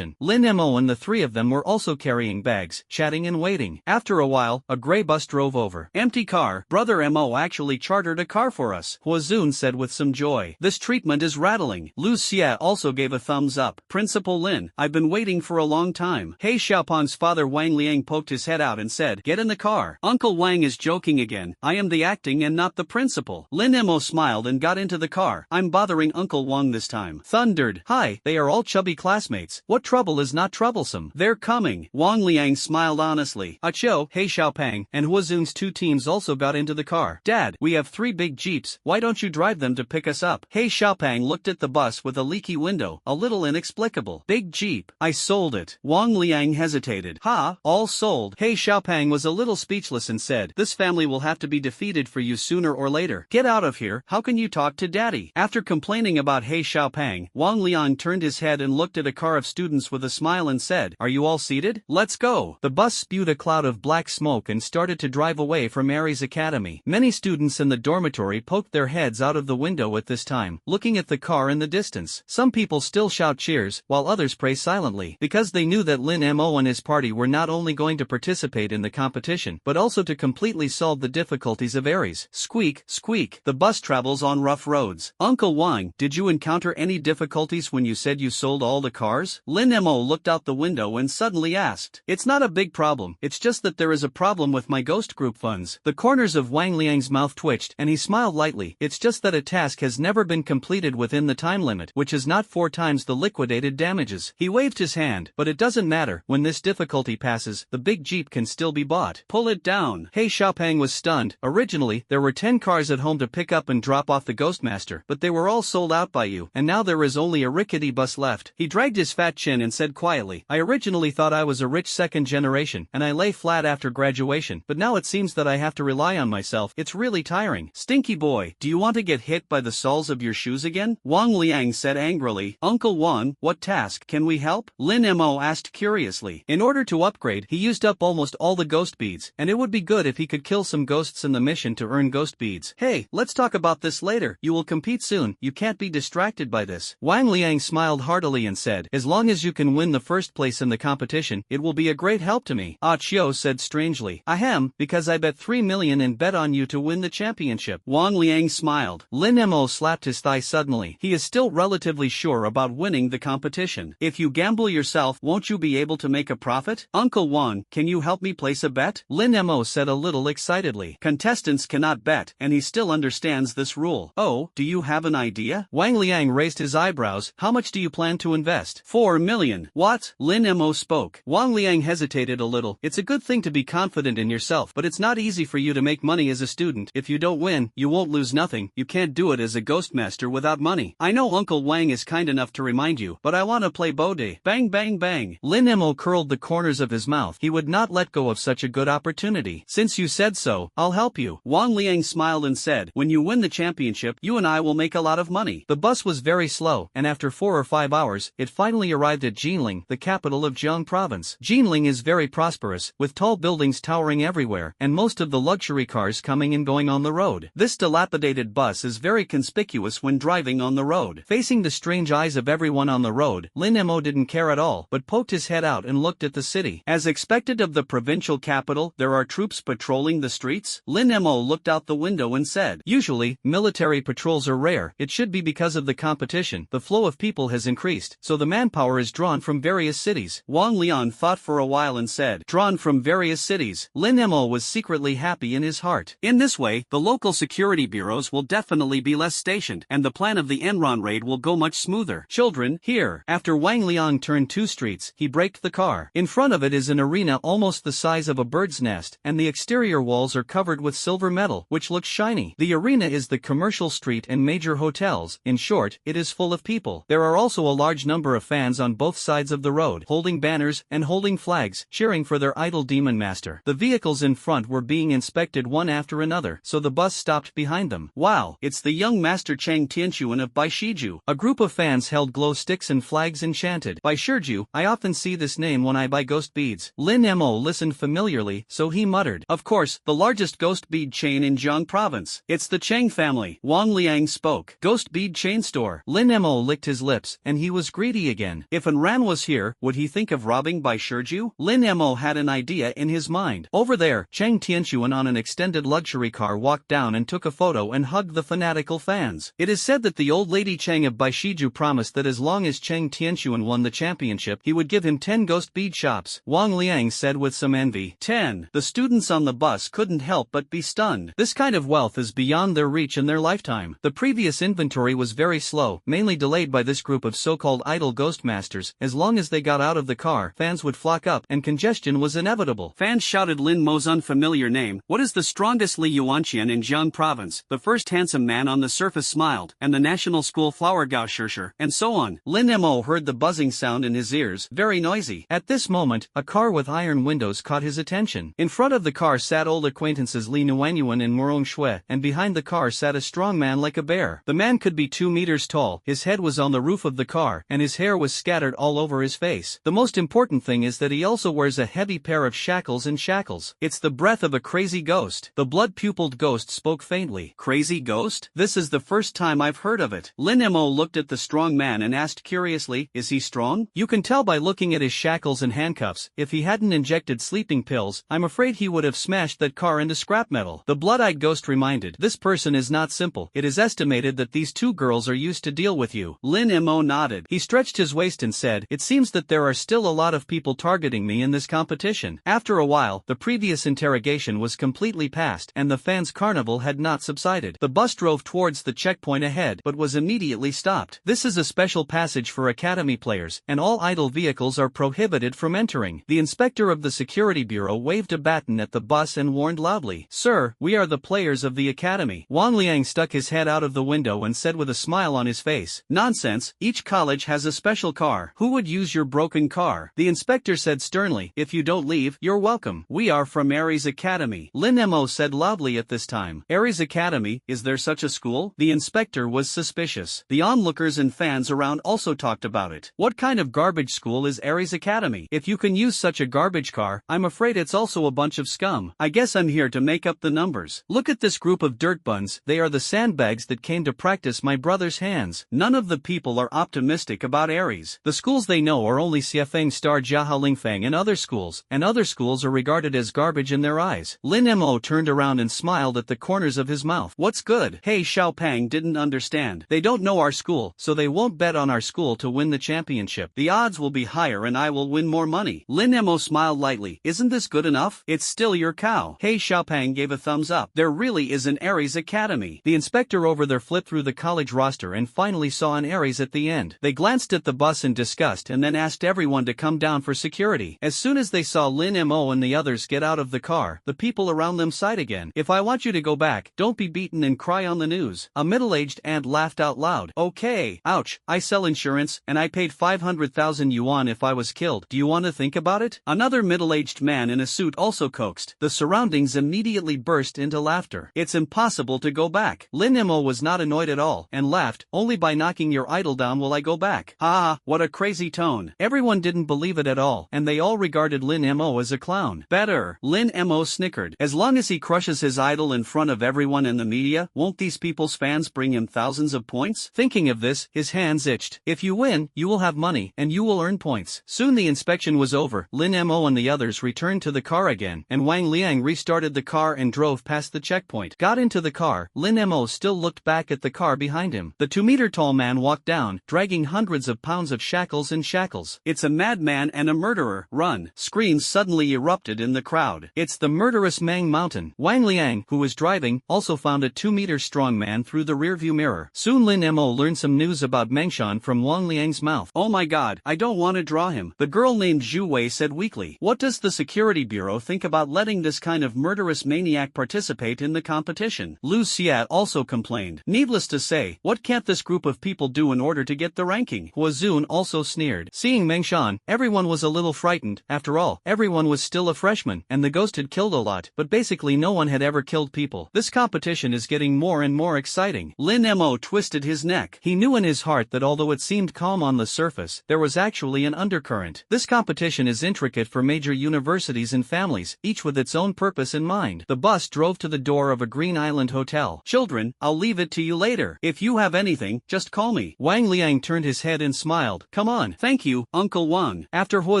S1: Lin Mo and the three of them were also carrying bags, chatting and waiting. After a while, a gray bus drove over. Empty car. Brother Mo actually chartered a car for us, Huozun said with some joy. This treatment is rattling. Lucie also gave a thumbs up. Principal Lin, I've been waiting for a long time. He Xiaopeng's father Wang Liang poked his head out and said, get in the car. Uncle Wang is joking again. I am the acting and not the principal. Lin Mo smiled and got into the car. I'm bothering Uncle Wang this time. Thundered. Hi, they are all chubby classmates. What trouble is not troublesome? They're coming. Wang Liang smiled honestly. Acho, He Xiaopeng, and Huozun's two teams also got into the car. Dad, we have 3 big jeeps. Why don't you drive them to pick us up? He Xiaopeng looked at the bus with a leaky window, a little inexplicable. Big jeep. I sold it. Wang Liang hesitated. Ha, all sold. He Xiaopeng was a little speechless and said, this family will have to be defeated for you sooner or later. Get out of here. How can you talk to daddy? After complaining about He Xiaopeng, Wang Liang turned his head and looked at a car of students with a smile and said, are you all seated? Let's go. The bus spewed a cloud of black smoke and started to drive away from Aries Academy. Many students in the dormitory poked their heads out of the window at this time, looking at the car in the distance. Some people still shout cheers, while others pray silently, because they knew that Lin Mo and his party were not only going to participate in the competition, but also to completely solve the difficulties of Aries. Squeak, squeak. The bus travels on rough roads. Uncle Wang, did you encounter any difficulties when you said you sold all the cars? Lin Mo looked out the window and suddenly asked. It's not a big problem, it's just that there is a problem with my ghost group funds. The corners of Wang Liang's mouth twitched and he smiled lightly. It's just that a task has never been completed within the time limit, which is not 4 times the liquidated damages. He waved his hand, but it doesn't matter. When this difficulty passes, the big jeep can still be bought. Pull it down. He Xiaopeng was stunned. Originally, there were 10 cars at home to pick up and drop off the Ghostmaster, but they were all sold out by you, and now there is only a rickety bus left. He dragged his fat chin and said quietly, I originally thought I was a rich second generation, and I lay flat after graduation, but now it seems that I have to rely on myself. It's really tiring. Stinky boy, do you want to get hit by the soles of your shoes again? Wang Liang said angrily. Uncle Wang, what task? Can we help? Lin Mo asked curiously. In order to upgrade, he used up almost all the ghost beads, and it would be good if he could kill some ghosts in the mission to earn ghost beads. Hey, let's talk about this later. You will compete soon. You can't be distracted by this. Wang Liang smiled heartily and said, as long as you can win the first place in the competition, it will be a great help to me. Ah Chiu said strangely. Ahem, because I bet 3 million and bet on you to win the championship. Wang Liang smiled. Lin Mo slapped his thigh suddenly. He is still relatively sure about winning the competition. If you gamble yourself, won't you be able to make a profit? Uncle Wang, can you help me place a bet? Lin Mo said a little excitedly. Contestants cannot bet, and he still understands this rule. Oh, do you have an idea? Wang Liang raised his eyebrows. How much do you plan to invest? 4 million. What? Lin Mo spoke. Wang Liang hesitated a little. It's a good thing to be confident in yourself, but it's not easy for you to make money as a student. If you don't win, you won't lose nothing. You can't do it as a Ghostmaster without money. I know Uncle Wang is kind enough to remind you, but I want to play Bode. Bang bang bang. Lin Mo curled the corners of his mouth. He would not let go of such a good opportunity. Since you said so, I'll help you. Wang Liang smiled and said, when you win the championship, you and I will make a lot of money. The bus was very slow, and after 4 or 5 hours, it finally arrived at Jinling, the capital of Jiang province. Jinling is very prosperous, with tall buildings towering everywhere, and most of the luxury cars coming and going on the road. This dilapidated bus is very conspicuous when driving on the road. Facing the strange eyes of everyone on the road, Lin Mo didn't care at all, but poked his head out and looked at the city. As expected of the provincial capital, there are troops patrolling the streets. Lin Mo looked out the window and said, usually, military patrols are rare. It should be because of the competition. The flow of people has increased, so the manpower is drawn from various cities. Wang Liang thought for a while and said, drawn from various cities. Lin Mo was secretly happy in his heart. In this way, the local security bureaus will definitely be less stationed, and the plan of the Enron raid will go much smoother. Children, here. After Wang Liang turned 2 streets, he braked the car. In front of it is an arena almost the size of a bird's nest, and the exterior walls are covered with silver metal, which looks shiny. The arena is the commercial street and major hotels. In short, it is full of people. There are also a large number of fans on both sides of the road, holding banners and holding flags, cheering for their idol demon master. The vehicles in front were being inspected one after another, so the bus stopped behind them. Wow, it's the young master Chang Tianquan of Baishiju. A group of fans held glow sticks and flags and chanted, Baishiju, I often see this name when I buy ghost beads. Lin Mo listened familiarly, so he muttered, of course, the largest ghost bead chain in Jiang province. It's the Chang family. Wang Liang spoke. Ghost bead chain store. Lin Mo licked his lips, and he was greedy again. If An Ran was here, would he think of robbing Baishiju? Lin Mo had an idea in his mind. Over there, Chang Tianquan on an extended luxury car walked down and took a photo and hugged the fanatical fans. It is said that the old lady Chang of Baishiju promised that as long as Chang Tianquan won the championship, he would give him 10 ghost bead shops. Wang Liang said with some envy. 10. The students on the bus couldn't help but be stunned. This kind of wealth is beyond their reach in their lifetime. The previous inventory was very slow, mainly delayed by this group of so-called idol ghost masters. As long as they got out of the car, fans would flock up, and congestion was inevitable. Fans shouted Lin Mo's unfamiliar name. What is the strongest Li Yuanqian in Jiang province? The first handsome man on the surface smiled, and the national school flower Gao Shishir, and so on. Lin Mo heard the buzzing sound in his ears, very noisy. At this moment, a car with iron windows caught his attention. In front of the car sat old acquaintances Li Nuanyuan and Murong Shui, and behind the car sat a strong man like a bear. The man could be 2 meters tall, his head was on the roof of the car, and his hair was scattered all over his face. The most important thing is that he also wears a heavy pair of shackles and shackles. It's the breath of a crazy ghost. The blood-pupiled ghost spoke faintly. Crazy ghost? This is the first time I've heard of it. Lin Mo looked at the strong man and asked curiously, is he strong? You can tell by looking at his shackles and handcuffs. If he hadn't injected sleeping pills, I'm afraid he would have smashed that car into scrap metal. The blood-eyed ghost reminded, this person is not simple. It is estimated that these 2 girls are used to deal with you. Lin Mo nodded. He stretched his waist and said, it seems that there are still a lot of people targeting me in this competition. After a while, the previous interrogation was completely past, and the fans' carnival had not subsided. The bus drove towards the checkpoint ahead, but was immediately stopped. This is a special passage for academy players, and all idle vehicles are prohibited from entering. The inspector of the security bureau waved a baton at the bus and warned loudly, sir, we are the players of the academy. Wang Liang stuck his head out of the window and said with a smile on his face, nonsense, each college has a special car. Who would use your broken car? The inspector said sternly, if you don't leave, you're welcome. We are from Aries Academy. Lin Mo said loudly at this time. Aries Academy, is there such a school? The inspector was suspicious. The onlookers and fans around also talked about it. What kind of garbage school is Aries Academy? If you can use such a garbage car, I'm afraid it's also a bunch of scum. I guess I'm here to make up the numbers. Look at this group of dirt buns, they are the sandbags that came to practice my brother's hands. None of the people are optimistic about Aries. The schools they know are only Xiafeng Star Jiahaolingfang and other schools are regarded as garbage in their eyes. Lin Mo turned around and smiled at the corners of his mouth. What's good? Hey Xiaopang didn't understand. They don't know our school, so they won't bet on our school to win the championship. The odds will be higher and I will win more money. Lin Mo smiled lightly. Isn't this good enough? It's still your cow. Hey Xiaopang gave a thumbs up. There really is an Aries Academy. The inspector over there flipped through the college roster and finally saw an Aries at the end. They glanced at the bus in disgust and then asked everyone to come down for security. As soon as they saw Lin Mo and the others get out of the car, the people around them sighed again. If I want you to go back, don't be beaten and cry on the news. A middle-aged ant laughed out loud. Okay, ouch, I sell insurance, and I paid 500,000 yuan if I was killed. Do you want to think about it? Another middle-aged man in a suit also coaxed. The surroundings immediately burst into laughter. It's impossible to go back. Lin Mo was not annoyed at all, and laughed, only by knocking your idol down will I go back. Ha, what a crazy tone. Everyone didn't believe it at all, and they all regarded Lin Mo as a clown. Better. Lin Mo snickered. As long as he crushes his idol in front of everyone in the media, won't these people's fans bring him thousands of points? Thinking of this, his hands itched. If you win, you will have money, and you will earn points. Soon the inspection was over. Lin Mo and the others returned to the car again, and Wang Liang restarted the car and drove past the checkpoint. Got into the car, Lin Mo still looked back at the car behind him. The 2-meter-tall man walked down, dragging hundreds of pounds of shackles and shackles. It's a madman and a murderer. Run. Screams suddenly erupted in the crowd. It's the murderous Mang Mountain. Wang Liang, who was driving, also found a 2-meter strong man through the rearview mirror. Soon Lin Mo learned some news about Mengshan from Wang Liang's mouth. Oh my god, I don't want to draw him. The girl named Zhu Wei said weakly. What does the security bureau think about letting this kind of murderous maniac participate in the competition? Lu Xia also complained. Needless to say, what can't this group of people do in order to get the ranking? Hua Zhu Zun also sneered. Seeing Meng Shan, everyone was a little frightened. After all, everyone was still a freshman, and the ghost had killed a lot, but basically no one had ever killed people. This competition is getting more and more exciting. Lin Mo twisted his neck. He knew in his heart that although it seemed calm on the surface, there was actually an undercurrent. This competition is intricate for major universities and families, each with its own purpose in mind. The bus drove to the door of a Green Island hotel. Children, I'll leave it to you later. If you have anything, just call me. Wang Liang turned his head and smiled. Come on. Thank you, Uncle Wang. After Hua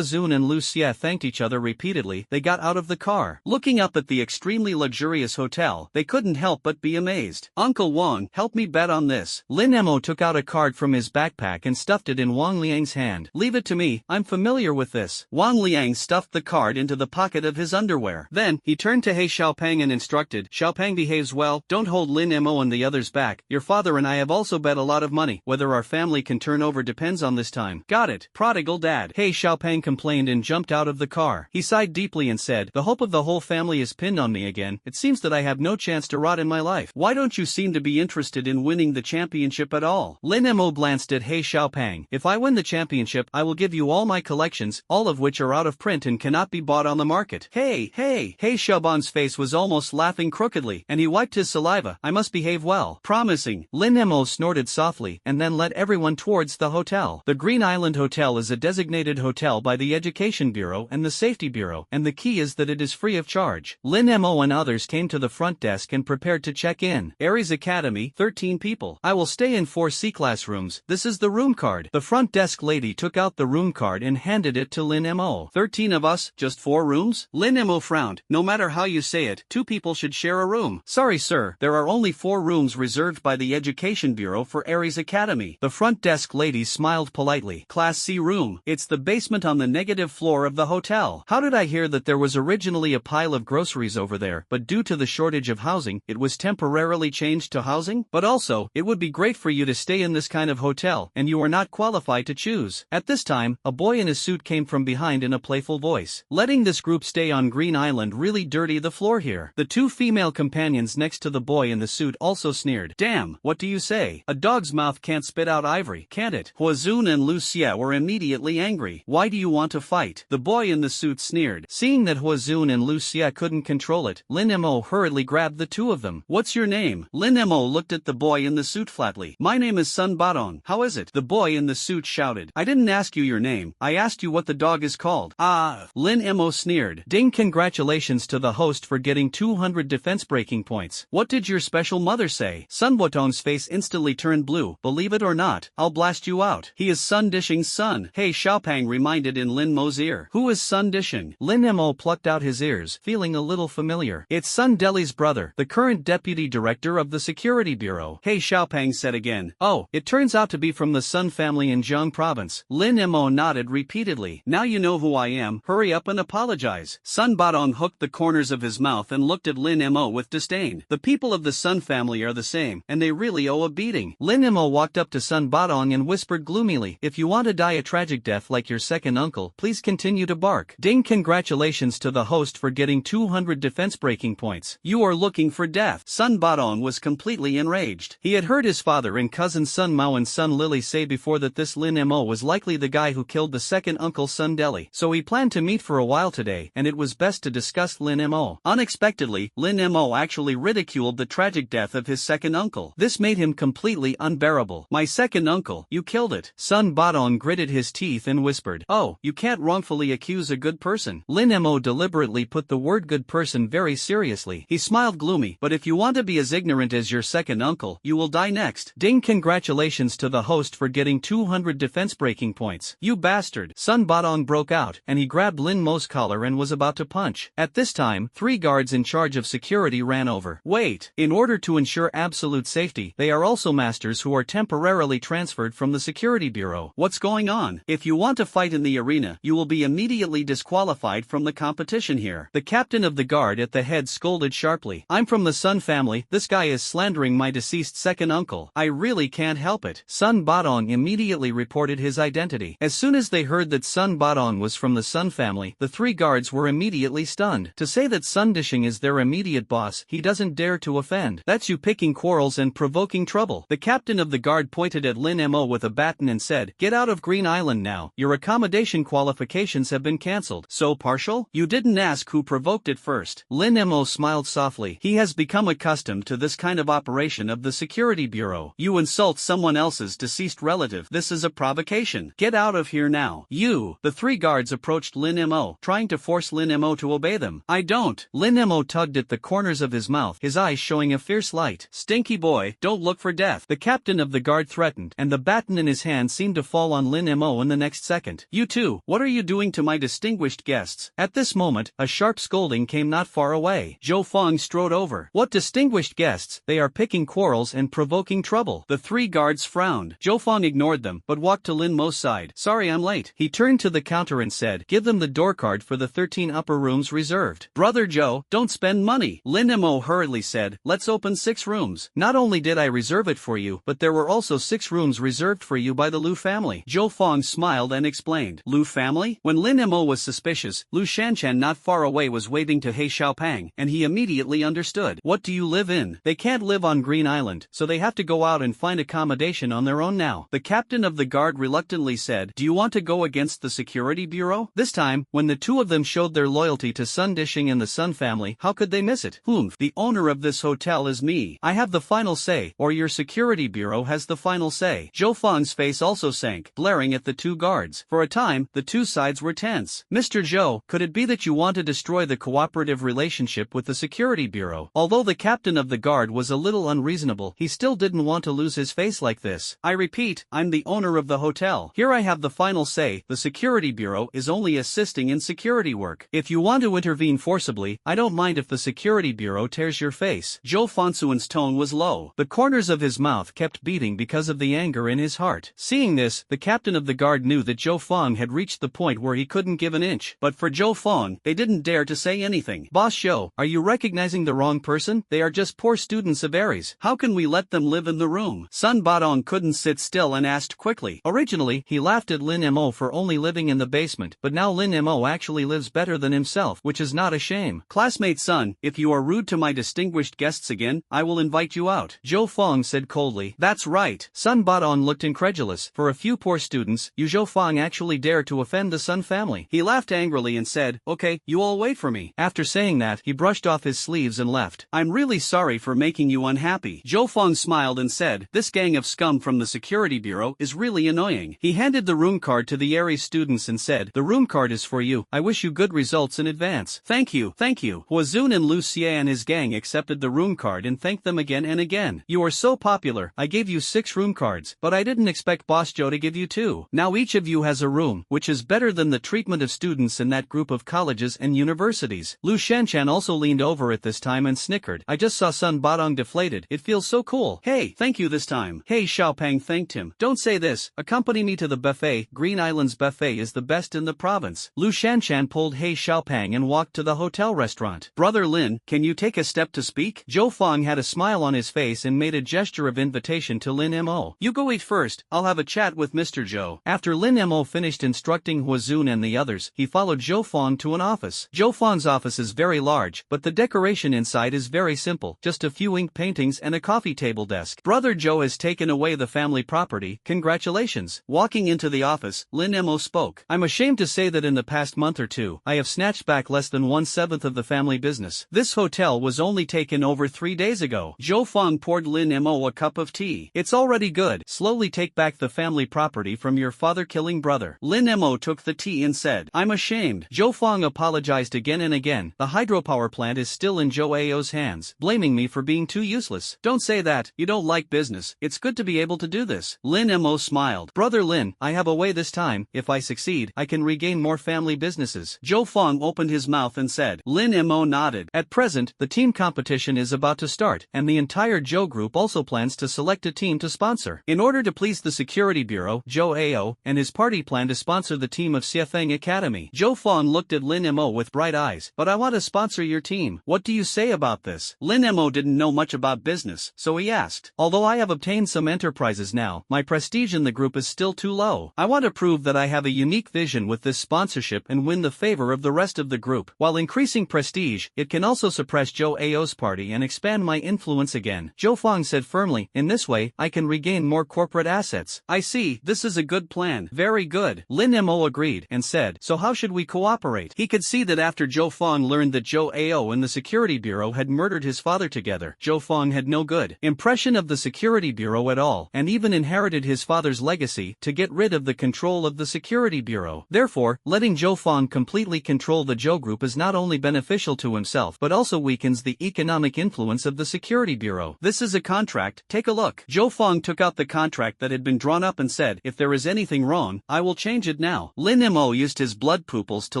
S1: Zun and Lu Xie thanked each other repeatedly, they got out of the car. Looking up at the extremely luxurious hotel, they couldn't help but be amazed. Uncle Wang, help me bet on this. Lin Mo took out a card from his backpack and stuffed it in Wang Liang's hand. Leave it to me, I'm familiar with this. Wang Liang stuffed the card into the pocket of his underwear. Then, he turned to He Xiaopeng and instructed, Xiaopeng behaves well, don't hold Lin Mo and the others back. Your father and I have also bet a lot of money. Whether our family can turn over depends on this time. Got it, prodigal dad. He Xiaopeng complained and jumped out of the car. He sighed deeply and said, the hope of the whole family is pinned on me again. It seems that I have no chance to rot in my life. Why don't you seem to be interested in winning the championship at all? Lin Mo glanced at He Xiaopeng. If I win the championship, I will give you all my collections, all of which are out of print and cannot be bought on the market. Hey! He Xiaoban's face was almost laughing crookedly, and he wiped his saliva. I must behave well. Promising. Lin Mo snorted softly, and then led everyone towards the hotel. The Green Island Hotel is a designated hotel by the Education Bureau and the Safety Bureau, and the key is that it is free of charge. Lin Mo and others came to the front desk and prepared to check in. Aries Academy, 13 people. I will stay in 4C classrooms. This is the room card. The front desk lady took out the room card and handed it to Lin Mo. 13 of us, just 4 rooms? Lin Mo frowned. No matter how you say it, 2 people should share a room. Sorry sir, there are only 4 rooms reserved by the Education Bureau for Aries Academy. The front desk lady smiled politely. Class C room. It's the basement on the negative floor of the hotel. How did I hear that there was originally a pile of groceries over there, but due to the shortage of housing, it was temporarily changed to housing? But also, it would be great for you to stay in this kind of hotel, and you are not qualified to choose. At this time, a boy in a suit came from behind in a playful voice. Letting this group stay on Green Island really dirty the floor here. The 2 female companions next to the boy in the suit also sneered. Damn, what do you say? A dog's mouth can't spit out ivory, can't it? Hua Zun and Lu Xie were immediately angry. Why do you want to fight? The boy in the suit sneered. Seeing that Hua Zun and Lu Xie couldn't control it, Lin Mo hurriedly grabbed the 2 of them. What's your name? Lin Mo looked at the boy in the suit flatly. My name is Sun Badong. How is it? The boy in the suit shouted. I didn't ask you your name. I asked you what the dog is called. Ah! Lin Mo sneered. Ding, congratulations to the host for getting 200 defense breaking points. What did your special mother say? Sun Botong's face instantly turned blue. Believe it or not, I'll blast you out. He is Sun Dishing's son. He Xiaopeng reminded in Lin Mo's ear. Who is Sun Dishing? Lin Mo plucked out his ears, feeling a little familiar. It's Sun Deli's brother, the current deputy director of the Security Bureau. He Xiaopeng said again. Oh, it turns out to be from the Sun family in Zhejiang province. Lin Mo nodded repeatedly. Now you know who I am. Hurry up and apologize. Sun Badong hooked the corners of his mouth and looked at Lin Mo with disdain. The people of the Sun family are the same, and they really owe a beating. Lin Mo walked up to Sun Badong and whispered gloomily, if you want to die a tragic death like your second uncle, please continue to bark. Ding, congratulations to the host for getting 200 defense breaking points. You are looking for death. Sun Badong was completely enraged. He had heard his father and cousin Sun Mao and Sun Lily say before that this Lin Mo was likely the guy who killed the second uncle Sun Deli. So he planned to meet for a while today, and it was best to discuss Lin Mo. Unexpectedly, Lin Mo actually ridiculed the tragic death of his second uncle. This made him completely unbearable. My second uncle, you killed it. Sun Badong gritted his teeth and whispered. Oh, you can't wrongfully accuse a good person. Lin Mo deliberately put the word good person very seriously. He smiled gloomy. But if you want to be as ignorant as your second uncle, you will die next. Ding, congratulations to the host for getting 200 defense breaking points. You bastard. Sun Badong broke out, and he grabbed Lin Mo's collar and was about to punch. At this time, 3 guards in charge of security ran over. Wait. In order to ensure absolute safety, they are also masters who are temporarily transferred from the Security Bureau. What's going on? If you want to fight in the arena, you will be immediately disqualified from the competition here. The captain of the guard at the head scolded sharply. I'm from the Sun family. This guy is slandering my deceased second uncle. I really can't help it. Sun Badong immediately reported his identity. As soon as they heard that Sun Badong was from the Sun family, the 3 guards were immediately stunned. To say that Sun Dishing is their immediate boss, he doesn't dare to offend. That's you picking quarrels and provoking trouble. The captain of the guard pointed at Lin Mo with a baton and said, "Get out of Green Island now. Your accommodation qualifications have been cancelled." "So partial? You didn't ask who provoked it first." Lin Mo smiled softly. He has become accustomed to this kind of operation of the security bureau. You insult someone else's deceased relative. This is a provocation. Get out of here now. You. The three guards approached Lin Mo, trying to force Lin Mo to obey them. "I don't." Lin Mo tugged at the corners of his mouth, his eyes showing a fierce light. "Stinky boy, don't look for death." The captain of the guard threatened, and the baton in his hand seemed to fall on Lin Mo in the next second. "You two, what are you doing to my distinguished guests?" At this moment, a sharp scolding came not far away. Zhou Feng strode over. "What distinguished guests? They are picking quarrels and provoking trouble." The three guards frowned. Zhou Feng ignored them, but walked to Lin Mo's side. "Sorry I'm late." He turned to the counter and said, "Give them the door card for the 13 upper rooms reserved." "Brother Zhou, don't spend money." Lin Mo hurriedly said, "Let's open 6 rooms. Not only did I reserve it for you, but there were also 6 rooms reserved for you by the Lu family." Zhou Feng smiled and explained, "Lu family?" When Lin Mo was suspicious, Lu Shanchan not far away was waving to He Xiaopang, and he immediately understood. "What do you live in?" "They can't live on Green Island, so they have to go out and find accommodation on their own now." The captain of the guard reluctantly said, "Do you want to go against the security bureau?" This time, when the two of them showed their loyalty to Sun Dishing and the Sun family, how could they miss it? "Humph, the owner of this hotel is me. I have the final say, or your security bureau has the final say." Zhou Feng's face also sank, glaring at the two guards. For a time, the two sides were tense. "Mr. Zhou, could it be that you want to destroy the cooperative relationship with the security bureau?" Although the captain of the guard was a little unreasonable, he still didn't want to lose his face like this. "I repeat, I'm the owner of the hotel. Here I have the final say. The security bureau is only assisting in security work. If you want to intervene forcibly, I don't mind if the security bureau tears your face." Zhou Feng's tone was low. The corners of his mouth kept beating because of the anger in his heart. Seeing this, the captain of the guard knew that Zhou Feng had reached the point where he couldn't give an inch. But for Zhou Feng, they didn't dare to say anything. "Boss Zhou, are you recognizing the wrong person? They are just poor students of Aries. How can we let them live in the room?" Sun Badong couldn't sit still and asked quickly. Originally, he laughed at Lin Mo for only living in the basement, but now Lin Mo actually lives better than himself, which is not a shame. "Classmate Sun, if you are rude to my distinguished guests again, I will invite you out," Zhou Feng said coldly. "That's right." Sun Badong looked incredulous. For a few poor students, you Zhou Feng actually dared to offend the Sun family. He laughed angrily and said, "Okay, you all wait for me." After saying that, he brushed off his sleeves and left. "I'm really sorry for making you unhappy." Zhou Feng smiled and said, "This gang of scum from the security bureau is really annoying." He handed the room card to the Aries students and said, "The room card is for you. I wish you good results in advance." "Thank you, thank you." Huazun and Lu Xie and his gang accepted the room card and thanked them again and again. "You are so popular. I gave you 6 room cards, but I didn't expect Boss Zhou to give you 2. Now each of you has a room, which is better than the treatment of students in that group of colleges and universities." Lu Shanchan also leaned over at this time and snickered. "I just saw Sun Badong deflated. It feels so cool." "Hey, thank you this time." He Xiaopang thanked him. "Don't say this. Accompany me to the buffet. Green Island's buffet is the best in the province." Lu Shanchan pulled He Xiaopang and walked to the hotel restaurant. "Brother Lin, can you take a step to speak?" Zhou Feng had a smile on his face and made a gesture of invitation to Lin Mo. "You go eat first. I'll have a chat with Mr. Zhou." After Lin Mo finished instructing Huazun and the others, he followed Zhou Feng to an office. Zhou Feng's office is very large, but the decoration inside is very simple, just a few ink paintings and a coffee table desk. "Brother Zhou has taken away the family property. Congratulations." Walking into the office, Lin Mo spoke. "I'm ashamed to say that in the past month or two, I have snatched back less than 1/7 of the family business. This hotel was only taken over 3 days ago." Zhou Feng poured Lin Mo a cup of tea. "It's already good. Slowly take back the family property from your father-killing brother." Lin Mo took the tea and said, "I'm ashamed." Zhou Feng apologized again and again. "The hydropower plant is still in Zhou Ao's hands, blaming me for being too useless." "Don't say that. You don't like business. It's good to be able to do this." Lin Mo smiled. "Brother Lin, I have a way this time. If I succeed, I can regain more family businesses." Zhou Feng opened his mouth and said. Lin Mo nodded. At present, the team competition is about to start, and the entire Zhou group also plans to select a team to sponsor. In order to please the security bureau, Zhou Ao and his party plan to sponsor the team of Xiefeng Academy. Zhou Feng looked at Lin Mo with bright eyes. "But I want to sponsor your team. What do you say about this?" Lin Mo didn't know much about business, so he asked. "Although I have obtained some enterprises now, my prestige in the group is still too low. I want to prove that I have a unique vision with this sponsorship and win the favor of the rest of the group. While increasing prestige, it can also suppress Zhou Ao's party and expand my influence again." Zhou Feng said firmly, "In this way, I can regain more corporate assets." I see, this is a good plan. Very good. Lin Mo agreed and said, so how should we cooperate? He could see that after Zhou Fong learned that Zhou Ao and the Security Bureau had murdered his father together, Zhou Fong had no good impression of the Security Bureau at all, and even inherited his father's legacy to get rid of the control of the Security Bureau. Therefore, letting Zhou Fong completely control the Zhou Group is not only beneficial to himself but also weakens the economic influence of the Security Bureau. This is a contract, take a look. Zhou Fong took out the contract that had been drawn up and said, if there is anything wrong, I will change it now. Lin Mo used his blood pupils to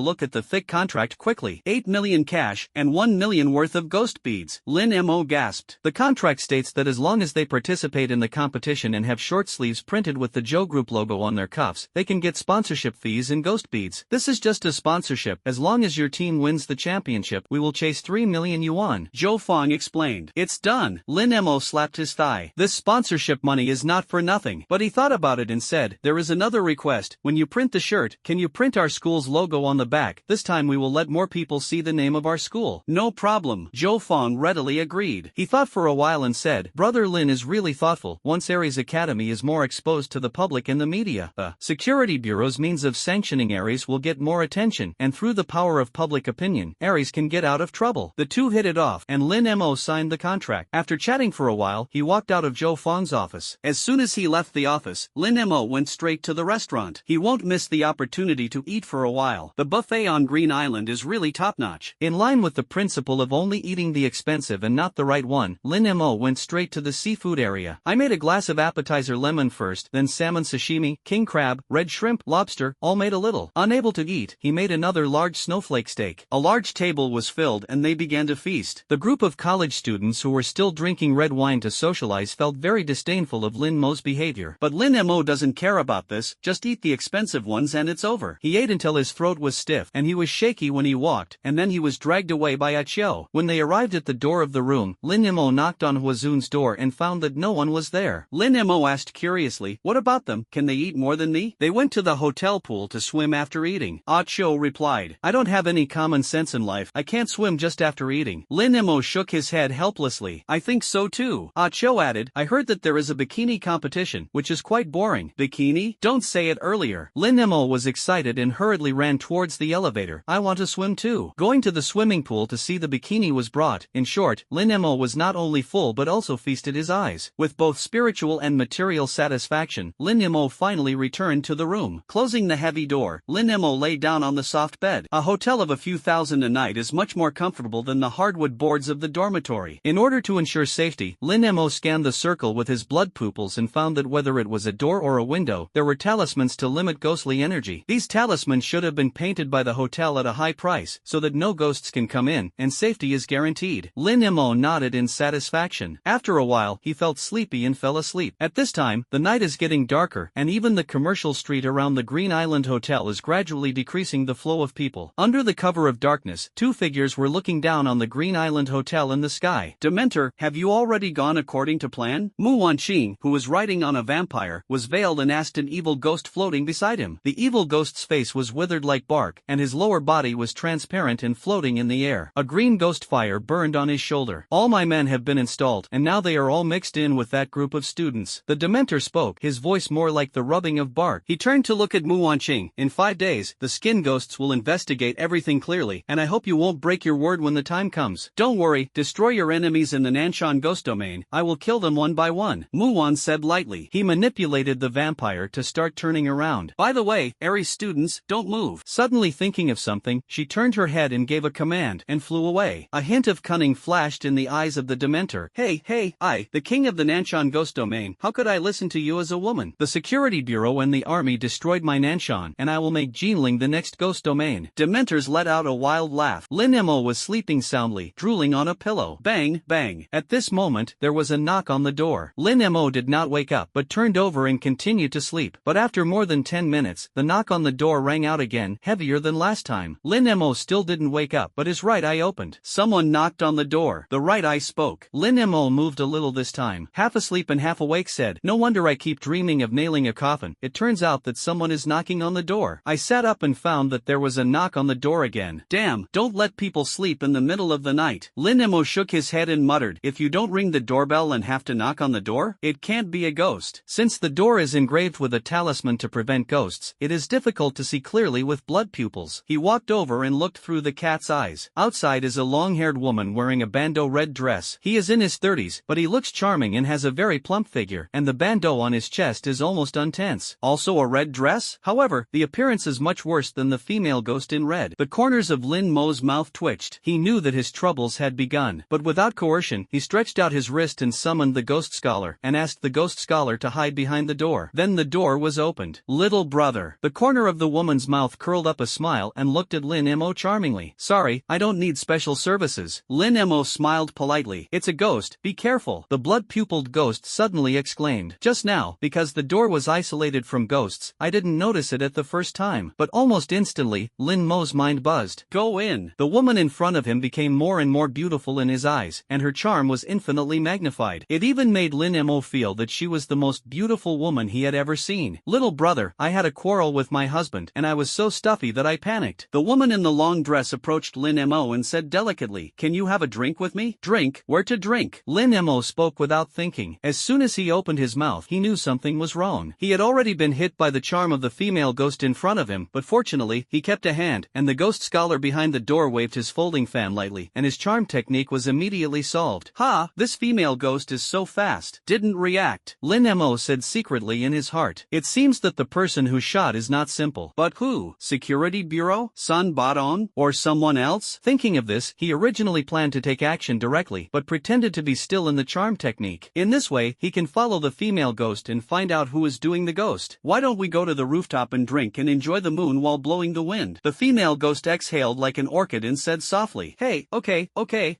S1: look at the thick contract quickly. 8 million cash and 1 million worth of ghost beads. Lin Mo gasped. The contract states that as long as they participate in the competition and have short sleeves printed with the Zhou Group logo on their cuffs, they can get sponsorship fees in ghost beads. This is just a sponsorship. As long as your team wins the championship, we will chase 3 million yuan. Zhou Fong explained. It's done. Lin Mo slapped his thigh. This sponsorship money is not for nothing. But he thought about it and said, there is another request. When you print the shirt, can you print our school's logo on the back? This time we will let more people see the name of our school. No problem. Zhou Fong readily agreed. He thought for a while and said, Brother Lin is really thoughtful. Once Aries Academy is more exposed to the public and the media, Security Bureau's means of sanctioning Aries will get more attention, and through the power of public opinion, Aries can get out of trouble. The two hit it off, and Lin Mo signed the contract. After chatting for a while, he walked out of Zhou Fong's office. As soon as he left the office, Lin Mo went straight to the restaurant. He won't miss the opportunity to eat for a while. The buffet on Green Island is really top-notch. In line with the principle of only eating the expensive and not the right one, Lin Mo went straight to the seafood area. I made a glass of appetizer lemon first, then salmon sashimi, king crab, red shrimp, lobster, all made a little. Unable to eat, he made another large snowflake steak. A large table was filled and they began to feast. The group of college students who were still drinking red wine to socialize felt very disdainful of Lin Mo's behavior. But Lin Mo doesn't care about this, just eat the expensive ones and it's over. He ate until his throat was stiff and he was shaky when he walked, and then he was dragged away by Achio. When they arrived at the door of the room, Lin Mo knocked on Huazun's door and found that no one was there. Lin Mo asked curiously, what about them? Can they eat more than me? They went to the hotel pool to swim after eating. Achio replied, I don't have any common sense in life. I can't swim just after eating. Lin Mo shook his head helplessly. I think so too. Achio added, I heard that there is a bikini competition, which is quite boring. Bikini? Don't say it earlier. Lin Mo was excited and hurriedly ran towards the elevator. I want to swim too. Going to the swimming pool to see the bikini was brought. In short, Lin Mo was not only full but also feasted his eyes. With both spiritual and material satisfaction, Lin Mo finally returned to the room. Closing the heavy door, Lin Mo lay down on the soft bed. A hotel of a few thousand a night is much more comfortable than the hardwood boards of the dormitory. In order to ensure safety, Lin Mo scanned the circle with his blood pupils and found that whether it was a door or a window, there were talismans to limit ghostly energy. These talismans should have been painted by the hotel at a high price, so that no ghosts can come in, and safety is guaranteed. Lin Mo nodded in satisfaction. After a while, he felt sleepy and fell asleep. At this time, the night is getting darker, and even the commercial street around the Green Island Hotel is gradually decreasing the flow of people. Under the cover of darkness, two figures were looking down on the Green Island Hotel in the sky. Dementor, have you already gone according to plan? Mu Wanqing, who was riding on a vampire, was veiled and asked an evil ghost floating beside him. The evil ghost's face was withered like bark, and his lower body was transparent and floating in the air. A green ghost fire burned on his shoulder. All my men have been installed, and now they are all mixed in with that group of students. The Dementor spoke, his voice more like the rubbing of bark. He turned to look at Mu Wanqing. In 5 days, the skin ghosts will investigate everything clearly, and I hope you won't break your word when the time comes. Don't worry, destroy your enemies in the Nanshan ghost domain. I will kill them one by one. Mu Wan said lightly. He manipulated the vampire to start turning around. By the way, Aries students, don't move. Suddenly thinking of something, she turned her head and gave a command, and flew away. A hint of cunning flashed in the eyes of the Dementor. Hey, I, the king of the Nanshan ghost domain, how could I listen to you as a woman? The Security Bureau and the army destroyed my Nanshan, and I will make Jinling the next ghost domain. Dementors let out a wild laugh. Lin Mo was sleeping soundly, drooling on a pillow. Bang, bang. At this moment, there was a knock on the door. Lin Mo did not wake up, but turned over and continued to sleep. But after more than 10 minutes, the knock on the door rang out again, heavier than last time. Lin Mo still didn't wake up, but his right eye opened. Someone knocked on the door. The right eye spoke. Lin Mo moved a little this time. Half asleep and half awake said, no wonder I keep dreaming of nailing a coffin. It turns out that someone is knocking on the door. I sat up and found that there was a knock on the door again. Damn, don't let people sleep in the middle of the night. Lin Mo shook his head and muttered, if you don't ring the doorbell and have to knock on the door, it can't be a ghost. Since Since the door is engraved with a talisman to prevent ghosts, it is difficult to see clearly with blood pupils. He walked over and looked through the cat's eyes. Outside is a long-haired woman wearing a bandeau red dress. He is in his 30s, but he looks charming and has a very plump figure, and the bandeau on his chest is almost untense. Also a red dress? However, the appearance is much worse than the female ghost in red. The corners of Lin Mo's mouth twitched. He knew that his troubles had begun. But without coercion, he stretched out his wrist and summoned the ghost scholar, and asked the ghost scholar to hide behind the door. Then the door was opened. Little brother. The corner of the woman's mouth curled up a smile and looked at Lin Mo charmingly. Sorry, I don't need special services. Lin Mo smiled politely. It's a ghost, be careful. The blood-pupiled ghost suddenly exclaimed. Just now, because the door was isolated from ghosts, I didn't notice it at the first time. But almost instantly, Lin Mo's mind buzzed. Go in. The woman in front of him became more and more beautiful in his eyes, and her charm was infinitely magnified. It even made Lin Mo feel that she was the most beautiful woman he had ever seen. Little brother, I had a quarrel with my husband, and I was so stuffy that I panicked. The woman in the long dress approached Lin Mo and said delicately, can you have a drink with me? Drink? Where to drink? Lin Mo spoke without thinking. As soon as he opened his mouth, he knew something was wrong. He had already been hit by the charm of the female ghost in front of him, but fortunately, he kept a hand, and the ghost scholar behind the door waved his folding fan lightly, and his charm technique was immediately solved. Ha! This female ghost is so fast. Didn't react. Lin Mo said secretly in his heart. It seems that the person who shot is not simple. But who? Security Bureau? Sun Badon? Or someone else? Thinking of this, he originally planned to take action directly, but pretended to be still in the charm technique. In this way, he can follow the female ghost and find out who is doing the ghost. Why don't we go to the rooftop and drink and enjoy the moon while blowing the wind? The female ghost exhaled like an orchid and said softly, hey, okay.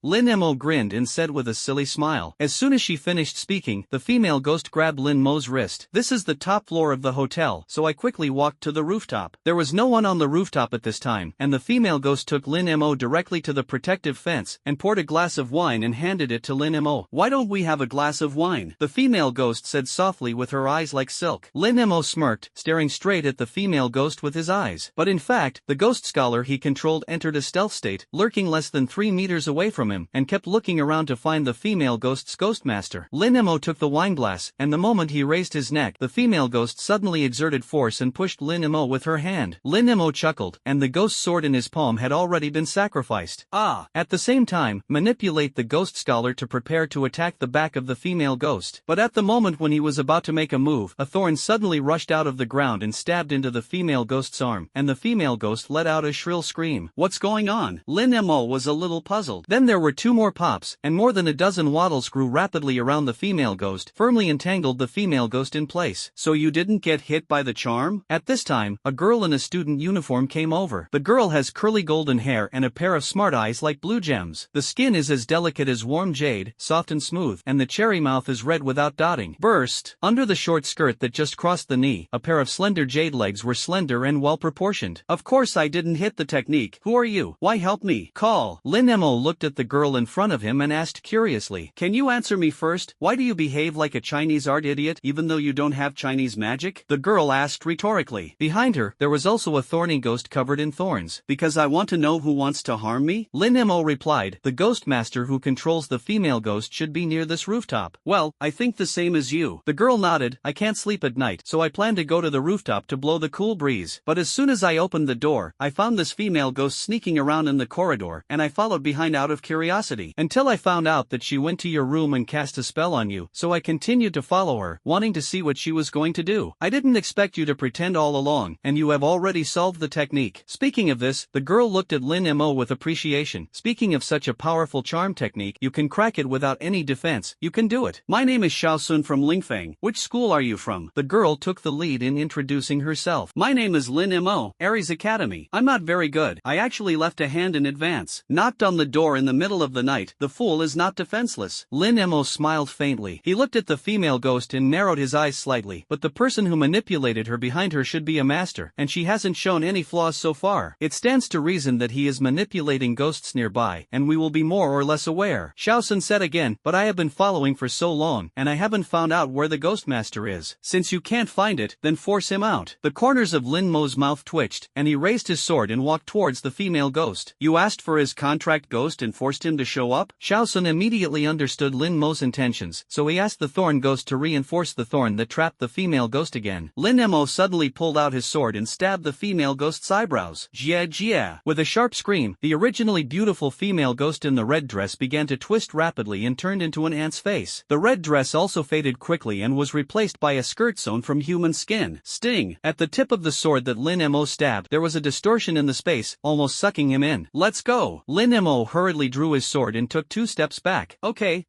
S1: Lin Mo grinned and said with a silly smile. As soon as she finished speaking, the female ghost grabbed Lin Mo's wrist. This is the top floor of the hotel, so I quickly walked to the rooftop. There was no one on the rooftop at this time, and the female ghost took Lin Mo directly to the protective fence and poured a glass of wine and handed it to Lin Mo. Why don't we have a glass of wine? The female ghost said softly with her eyes like silk. Lin Mo smirked, staring straight at the female ghost with his eyes. But in fact, the ghost scholar he controlled entered a stealth state, lurking less than 3 meters away from him, and kept looking around to find the female ghost's ghostmaster. Lin Mo took the wine glass, and the moment he raised his neck, the female ghost suddenly exerted force and pushed Lin Mo with her hand. Lin Mo chuckled, and the ghost sword in his palm had already been sacrificed. At the same time, manipulate the ghost scholar to prepare to attack the back of the female ghost. But at the moment when he was about to make a move, a thorn suddenly rushed out of the ground and stabbed into the female ghost's arm, and the female ghost let out a shrill scream. What's going on? Lin Mo was a little puzzled. Then there were 2 more pops, and more than a dozen wattles grew rapidly around the female ghost, firmly entangled the female ghost in place. So you didn't get hit by the charm? At this time, a girl in a student uniform came over. The girl has curly golden hair and a pair of smart eyes like blue gems. The skin is as delicate as warm jade, soft and smooth, and the cherry mouth is red without dotting. Burst. Under the short skirt that just crossed the knee, a pair of slender jade legs were slender and well proportioned. Of course I didn't hit the technique. Who are you? Why help me? Call. Lin Mo looked at the girl in front of him and asked curiously, can you answer me first? Why do you behave like a Chinese art idiot even though you don't have Chinese magic? The girl asked rhetorically. Behind her, there was also a thorny ghost covered in thorns. Because I want to know who wants to harm me? Lin Mo replied, the ghost master who controls the female ghost should be near this rooftop. Well, I think the same as you. The girl nodded. I can't sleep at night, so I plan to go to the rooftop to blow the cool breeze. But as soon as I opened the door, I found this female ghost sneaking around in the corridor, and I followed behind out of curiosity, until I found out that she went to your room and cast a spell on you, so I continued to follow her, wanting to see what she was going to do. I didn't expect you to pretend all along, and you have already solved the technique. Speaking of this, the girl looked at Lin Mo with appreciation. Speaking of such a powerful charm technique, you can crack it without any defense. You can do it. My name is Xiaosun from Lingfeng. Which school are you from? The girl took the lead in introducing herself. My name is Lin Mo, Aries Academy. I'm not very good. I actually left a hand in advance. Knocked on the door in the middle of the night. The fool is not defenseless. Lin Mo smiled faintly. He looked at the female ghost and narrowed his eyes slightly. But the person who manipulated her behind her should be a master, and she hasn't shown any flaws so far. It stands to reason that he is manipulating ghosts nearby, and we will be more or less aware. Xiaosun said again, but I have been following for so long, and I haven't found out where the ghost master is. Since you can't find it, then force him out. The corners of Lin Mo's mouth twitched, and he raised his sword and walked towards the female ghost. You asked for his contract ghost and forced him to show up? Xiaosun immediately understood Lin Mo's intentions, so he asked the thorn ghost to reinforce the thorn that trapped the female ghost again. Lin Mo suddenly pulled out his sword and stabbed the female ghost's eyebrows. Jia jia. With a sharp scream, the originally beautiful female ghost in the red dress began to twist rapidly and turned into an ant's face. The red dress also faded quickly and was replaced by a skirt sewn from human skin. Sting. At the tip of the sword that Lin Mo stabbed, there was a distortion in the space, almost sucking him in. Let's go. Lin Mo hurriedly drew his sword and took 2 steps back. Okay.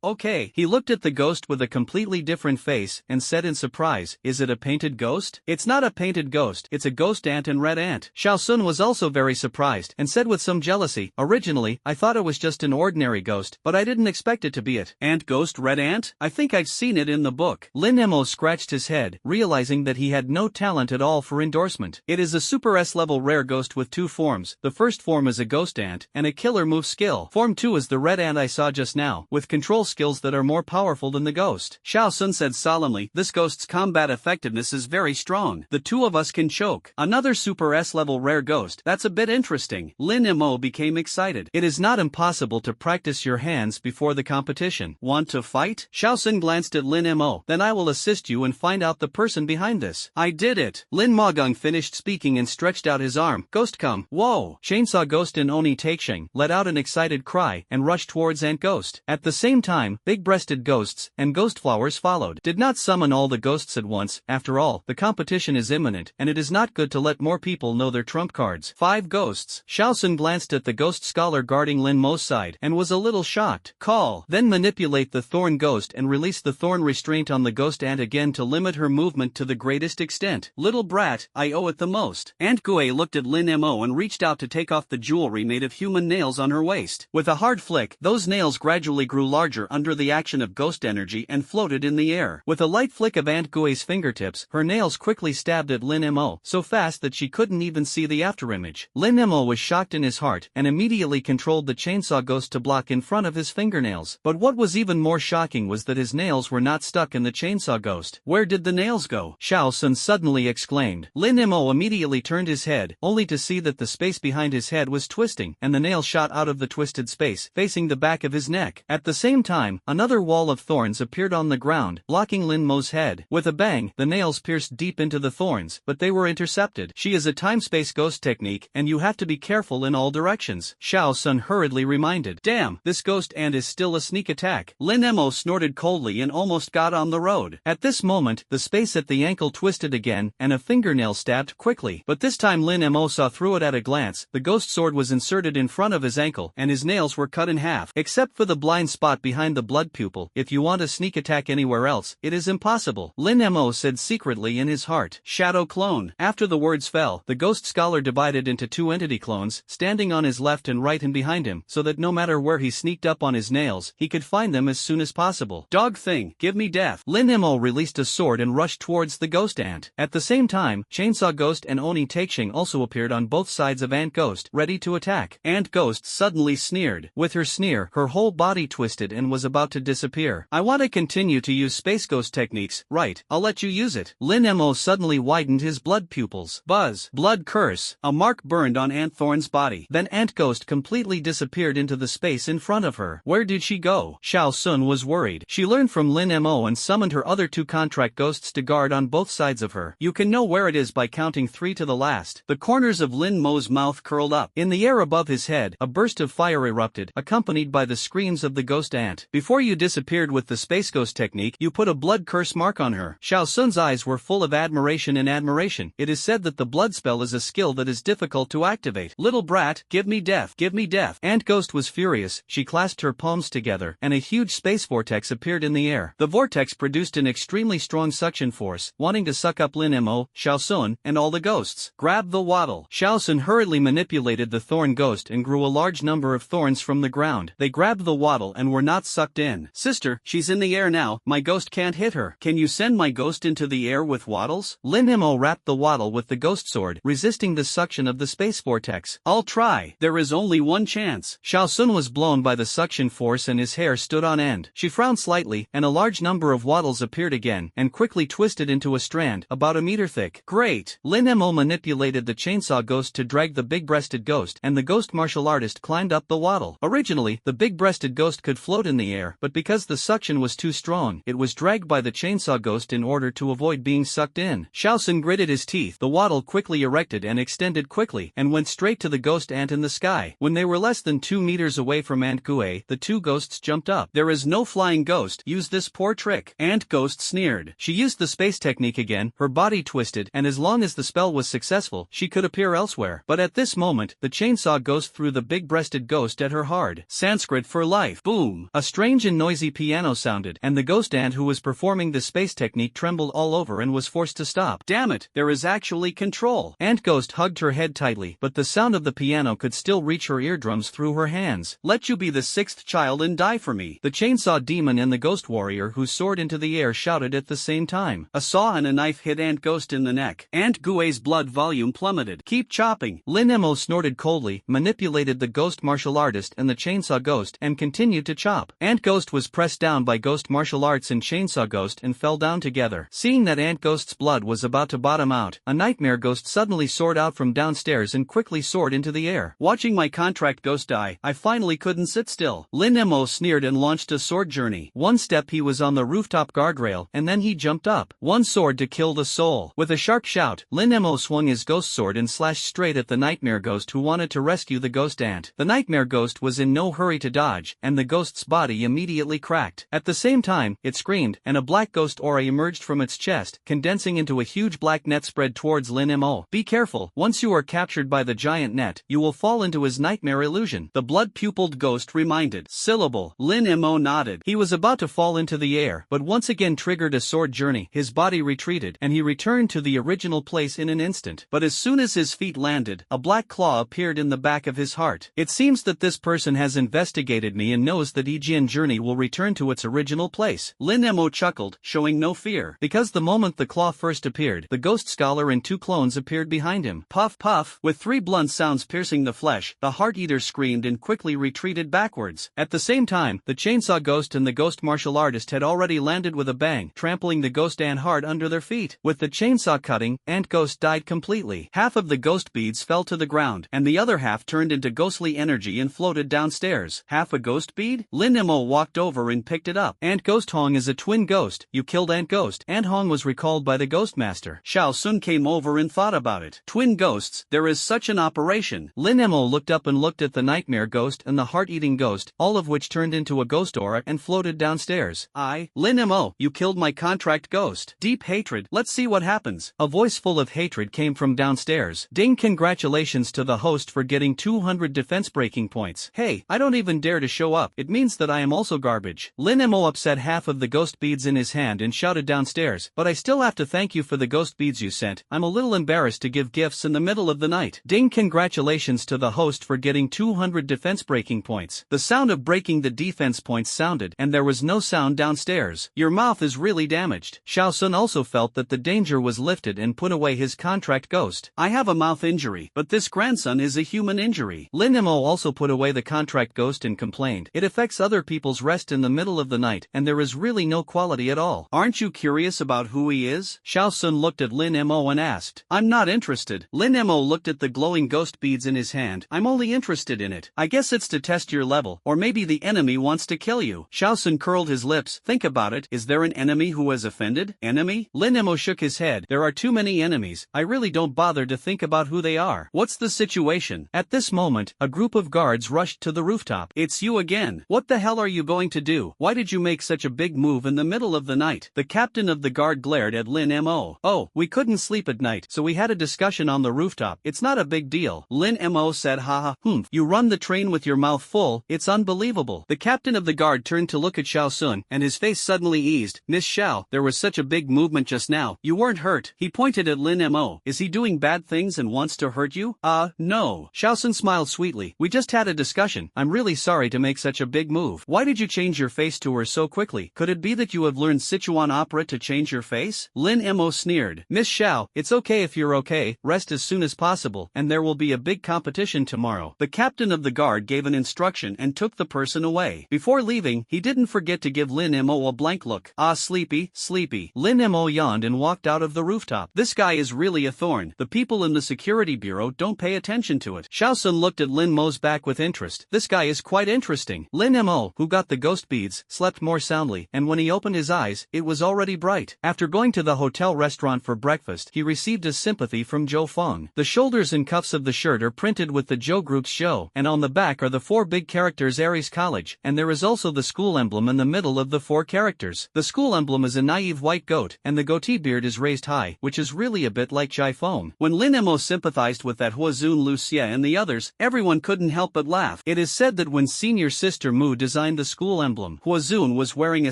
S1: He looked at the ghost with a completely different face and said in surprise, is it a painted ghost? It's not a painted ghost, it's a ghost ant and red ant. Xiao Sun was also very surprised and said with some jealousy, originally, I thought it was just an ordinary ghost, but I didn't expect it to be it. Ant ghost red ant? I think I've seen it in the book. Lin Mo scratched his head, realizing that he had no talent at all for endorsement. It is a Super S level rare ghost with 2 forms. The first form is a ghost ant and a killer move skill. Form 2 is the red ant I saw just now, with control skills that are more powerful than the ghost. Xiao Sun said solemnly, this ghost's combat effectiveness is very strong. The 2 of us can choke. Another Super S level rare ghost. That's a bit interesting. Lin Mo became excited. It is not impossible to practice your hands before the competition. Want to fight? Xiao Sun glanced at Lin Mo. Then I will assist you and find out the person behind this. I did it. Lin Magang finished speaking and stretched out his arm. Ghost come. Whoa! Chainsaw Ghost and Oni Takesheng let out an excited cry and rushed towards Ant Ghost. At the same time, big-breasted ghosts and ghost flowers followed. Did not summon all the ghosts at once. After all, the competition is imminent, and it is not good to let more people know their trump cards. 5 ghosts. Xiao Sun glanced at the ghost scholar guarding Lin Mo's side and was a little shocked. Call. Then manipulate the thorn ghost and release the thorn restraint on the ghost ant again to limit her movement to the greatest extent. Little brat, I owe it the most. Aunt Gue looked at Lin Mo and reached out to take off the jewelry made of human nails on her waist. With a hard flick, those nails gradually grew larger under the action of ghost energy and floated in the air. With a light flick of Aunt Gue's fingertips, her nails quickly stabbed at Lin Mo, so fast that she couldn't even see the afterimage. Lin Mo was shocked in his heart and immediately controlled the chainsaw ghost to block in front of his fingernails. But what was even more shocking was that his nails were not stuck in the chainsaw ghost. Where did the nails go? Xiao Sun suddenly exclaimed. Lin Mo immediately turned his head, only to see that the space behind his head was twisting, and the nail shot out of the twisted space, facing the back of his neck. At the same time, another wall of thorns appeared on the ground, blocking Lin Mo's head. With a bang, the nails pierced deep into the thorns, but they were intercepted. She is a time-space ghost technique, and you have to be careful in all directions. Xiao Sun hurriedly reminded. Damn, this ghost ant is still a sneak attack. Lin Mo snorted coldly and almost got on the road. At this moment, the space at the ankle twisted again, and a fingernail stabbed quickly. But this time Lin Mo saw through it at a glance. The ghost sword was inserted in front of his ankle, and his nails were cut in half. Except for the blind spot behind the blood pupil, if you want a sneak attack anywhere else, it is impossible. Lin Mo said secretly in his heart. Shadow clone. After the words fell, the ghost scholar divided into 2 entity clones, standing on his left and right and behind him, so that no matter where he sneaked up on his nails, he could find them as soon as possible. Dog thing, give me death. Lin Mo released a sword and rushed towards the ghost ant. At the same time, Chainsaw Ghost and Oni Takesheng also appeared on both sides of Ant Ghost, ready to attack. Ant Ghost suddenly sneered. With her sneer, her whole body twisted and was about to disappear. I want to continue to use space ghost techniques, right? I'll let you use it. Lin Mo suddenly widened his blood pupils. Buzz. Blood curse. A mark burned on Ant Thorn's body. Then Ant Ghost completely disappeared into the space in front of her. Where did she go? Xiao Sun was worried. She learned from Lin Mo and summoned her other 2 contract ghosts to guard on both sides of her. You can know where it is by counting 3 to the last. The corners of Lin Mo's mouth curled up. In the air above his head, a burst of fire erupted, accompanied by the screams of the ghost ant. Before you disappeared with the space ghost technique, you put a blood curse mark on her. Xiao Sun's eyes were full of admiration and admiration. It is said that the blood spell is a skill that is difficult to activate. Little brat, give me death, give me death. Ant Ghost was furious. She clasped her palms together, and a huge space vortex appeared in the air. The vortex produced an extremely strong suction force, wanting to suck up Lin Mo, Xiao Sun, and all the ghosts. Grab the waddle. Xiao Sun hurriedly manipulated the thorn ghost and grew a large number of thorns from the ground. They grabbed the waddle and were not sucked in. Sister, she's in the air now. My ghost can't hit her. Can you send my ghost into the air with waddles? Lin Mo wrapped the waddle with the ghost sword, resisting the suction of the space vortex. I'll try. There is only one chance. Xiao Sun was blown by the suction force and his hair stood on end. She frowned slightly, and a large number of waddles appeared again, and quickly twisted into a strand, about a meter thick. Great! Lin Mo manipulated the chainsaw ghost to drag the big-breasted ghost, and the ghost martial artist climbed up the waddle. Originally, the big-breasted ghost could float in the air, but because the suction was too strong, it was dragged by the chainsaw chainsaw ghost in order to avoid being sucked in. Xiao Sun gritted his teeth. The waddle quickly erected and extended quickly, and went straight to the ghost ant in the sky. When they were less than 2 meters away from Ant Gue, the two ghosts jumped up. There is no flying ghost, use this poor trick. Ant Ghost sneered. She used the space technique again, her body twisted, and as long as the spell was successful, she could appear elsewhere. But at this moment, the chainsaw ghost threw the big-breasted ghost at her hard. Sanskrit for life. Boom! A strange and noisy piano sounded, and the ghost ant who was performing the space technique trembled all over and was forced to stop. Damn it, there is actually control. Ant Ghost hugged her head tightly, but the sound of the piano could still reach her eardrums through her hands. Let you be the sixth child and die for me. The chainsaw demon and the ghost warrior who soared into the air shouted at the same time. A saw and a knife hit Ant Ghost in the neck. Ant Gue's blood volume plummeted. Keep chopping. Lin Mo snorted coldly, manipulated the ghost martial artist and the chainsaw ghost, and continued to chop. Ant Ghost was pressed down by ghost martial arts and chainsaw ghost and fell down together. Seeing that Ant Ghost's blood was about to bottom out, a nightmare ghost suddenly soared out from downstairs and quickly soared into the air. Watching my contract ghost die, I finally couldn't sit still. Lin Mo sneered and launched a sword journey. One step he was on the rooftop guardrail, and then he jumped up. One sword to kill the soul. With a sharp shout, Lin Mo swung his ghost sword and slashed straight at the nightmare ghost who wanted to rescue the ghost ant. The nightmare ghost was in no hurry to dodge, and the ghost's body immediately cracked. At the same time, it screamed, and a black ghost aura emerged from its chest, condensing into a huge black net spread towards Lin Mo. Be careful, once you are captured by the giant net, you will fall into his nightmare illusion. The blood-pupiled ghost reminded. Syllable. Lin Mo nodded. He was about to fall into the air, but once again triggered a sword journey. His body retreated, and he returned to the original place in an instant. But as soon as his feet landed, a black claw appeared in the back of his heart. It seems that this person has investigated me and knows that Ijian journey will return to its original place. Lin Mo chuckled, showing no fear. Because the moment the claw first appeared, the ghost scholar and two clones appeared behind him. Puff puff, with three blunt sounds piercing the flesh, the heart-eater screamed and quickly retreated backwards. At the same time, the chainsaw ghost and the ghost martial artist had already landed with a bang, trampling the ghost ant hard under their feet. With the chainsaw cutting, Ant Ghost died completely. Half of the ghost beads fell to the ground, and the other half turned into ghostly energy and floated downstairs. Half a ghost bead? Lin Mo walked over and picked it up. Ant Ghost Hong is a twin ghost. You killed Ant Ghost. Ant Hong was recalled by the ghost master. Xiao Sun came over and thought about it. Twin ghosts, there is such an operation. Lin Mo looked up and looked at the nightmare ghost and the heart-eating ghost, all of which turned into a ghost aura and floated downstairs. Lin Mo, you killed my contract ghost. Deep hatred. Let's see what happens. A voice full of hatred came from downstairs. Ding, congratulations to the host for getting 200 defense breaking points. Hey, I don't even dare to show up. It means that I am also garbage. Lin Mo upset half of the ghost beads in his hand and shouted downstairs, but I still have to thank you for the ghost beads you sent. I'm a little embarrassed to give gifts in the middle of the night. Ding, congratulations to the host for getting 200 defense breaking points. The sound of breaking the defense points sounded, and there was no sound downstairs. Your mouth is really damaged. Xiao Sun also felt that the danger was lifted and put away his contract ghost. I have a mouth injury, but this grandson is a human injury. Lin Mo also put away the contract ghost and complained. It affects other people's rest in the middle of the night, and there is really no quality at all. Aren't you curious about who he is? Xiao Sun looked at Lin Mo and asked. I'm not interested. Lin Mo looked at the glowing ghost beads in his hand. I'm only interested in it. I guess it's to test your level, or maybe the enemy wants to kill you. Xiao Sun curled his lips. Think about it. Is there an enemy who has offended? Enemy? Lin Mo shook his head. There are too many enemies. I really don't bother to think about who they are. What's the situation? At this moment, a group of guards rushed to the rooftop. It's you again. What the hell are you going to do? Why did you make such a big move in the middle of the night? The captain of the guard glared at Lin Mo. Oh, we couldn't sleep at night, so we had a discussion on the rooftop. It's not a big deal. Lin Mo said, haha, you run the train with your mouth full. It's unbelievable. The captain of the guard turned to look at Xiao Sun, and his face suddenly eased. Miss Xiao, there was such a big movement just now. You weren't hurt. He pointed at Lin Mo. Is he doing bad things and wants to hurt you? No. Xiao Sun smiled sweetly. We just had a discussion. I'm really sorry to make such a big move. Why did you change your face to her so quickly? Could it be that you have learned Sichuan opera to change your face? Lin Mo sneered. Miss Xiao, it's okay if you're okay. Rest as soon as possible, and there will be a big competition tomorrow. The captain of the guard gave an instruction and took the person away. Before leaving, he didn't forget to give Lin Mo a blank look. Sleepy, sleepy. Lin Mo yawned and walked out of the rooftop. This guy is really a thorn. The people in the security bureau don't pay attention to it. Xiao Sun looked at Lin Mo's back with interest. This guy is quite interesting. Lin Mo, who got the ghost beads, slept more soundly, and when he opened his eyes, eyes, it was already bright. After going to the hotel restaurant for breakfast, he received a sympathy from Joe Feng. The shoulders and cuffs of the shirt are printed with the Joe Group's show, and on the back are the 4 big characters Aries College, and there is also the school emblem in the middle of the 4 characters. The school emblem is a naive white goat, and the goatee beard is raised high, which is really a bit like Jai Feng. When Lin Mo sympathized with that Huazun Lu Xie and the others, everyone couldn't help but laugh. It is said that when senior sister Mu designed the school emblem, Huazun was wearing a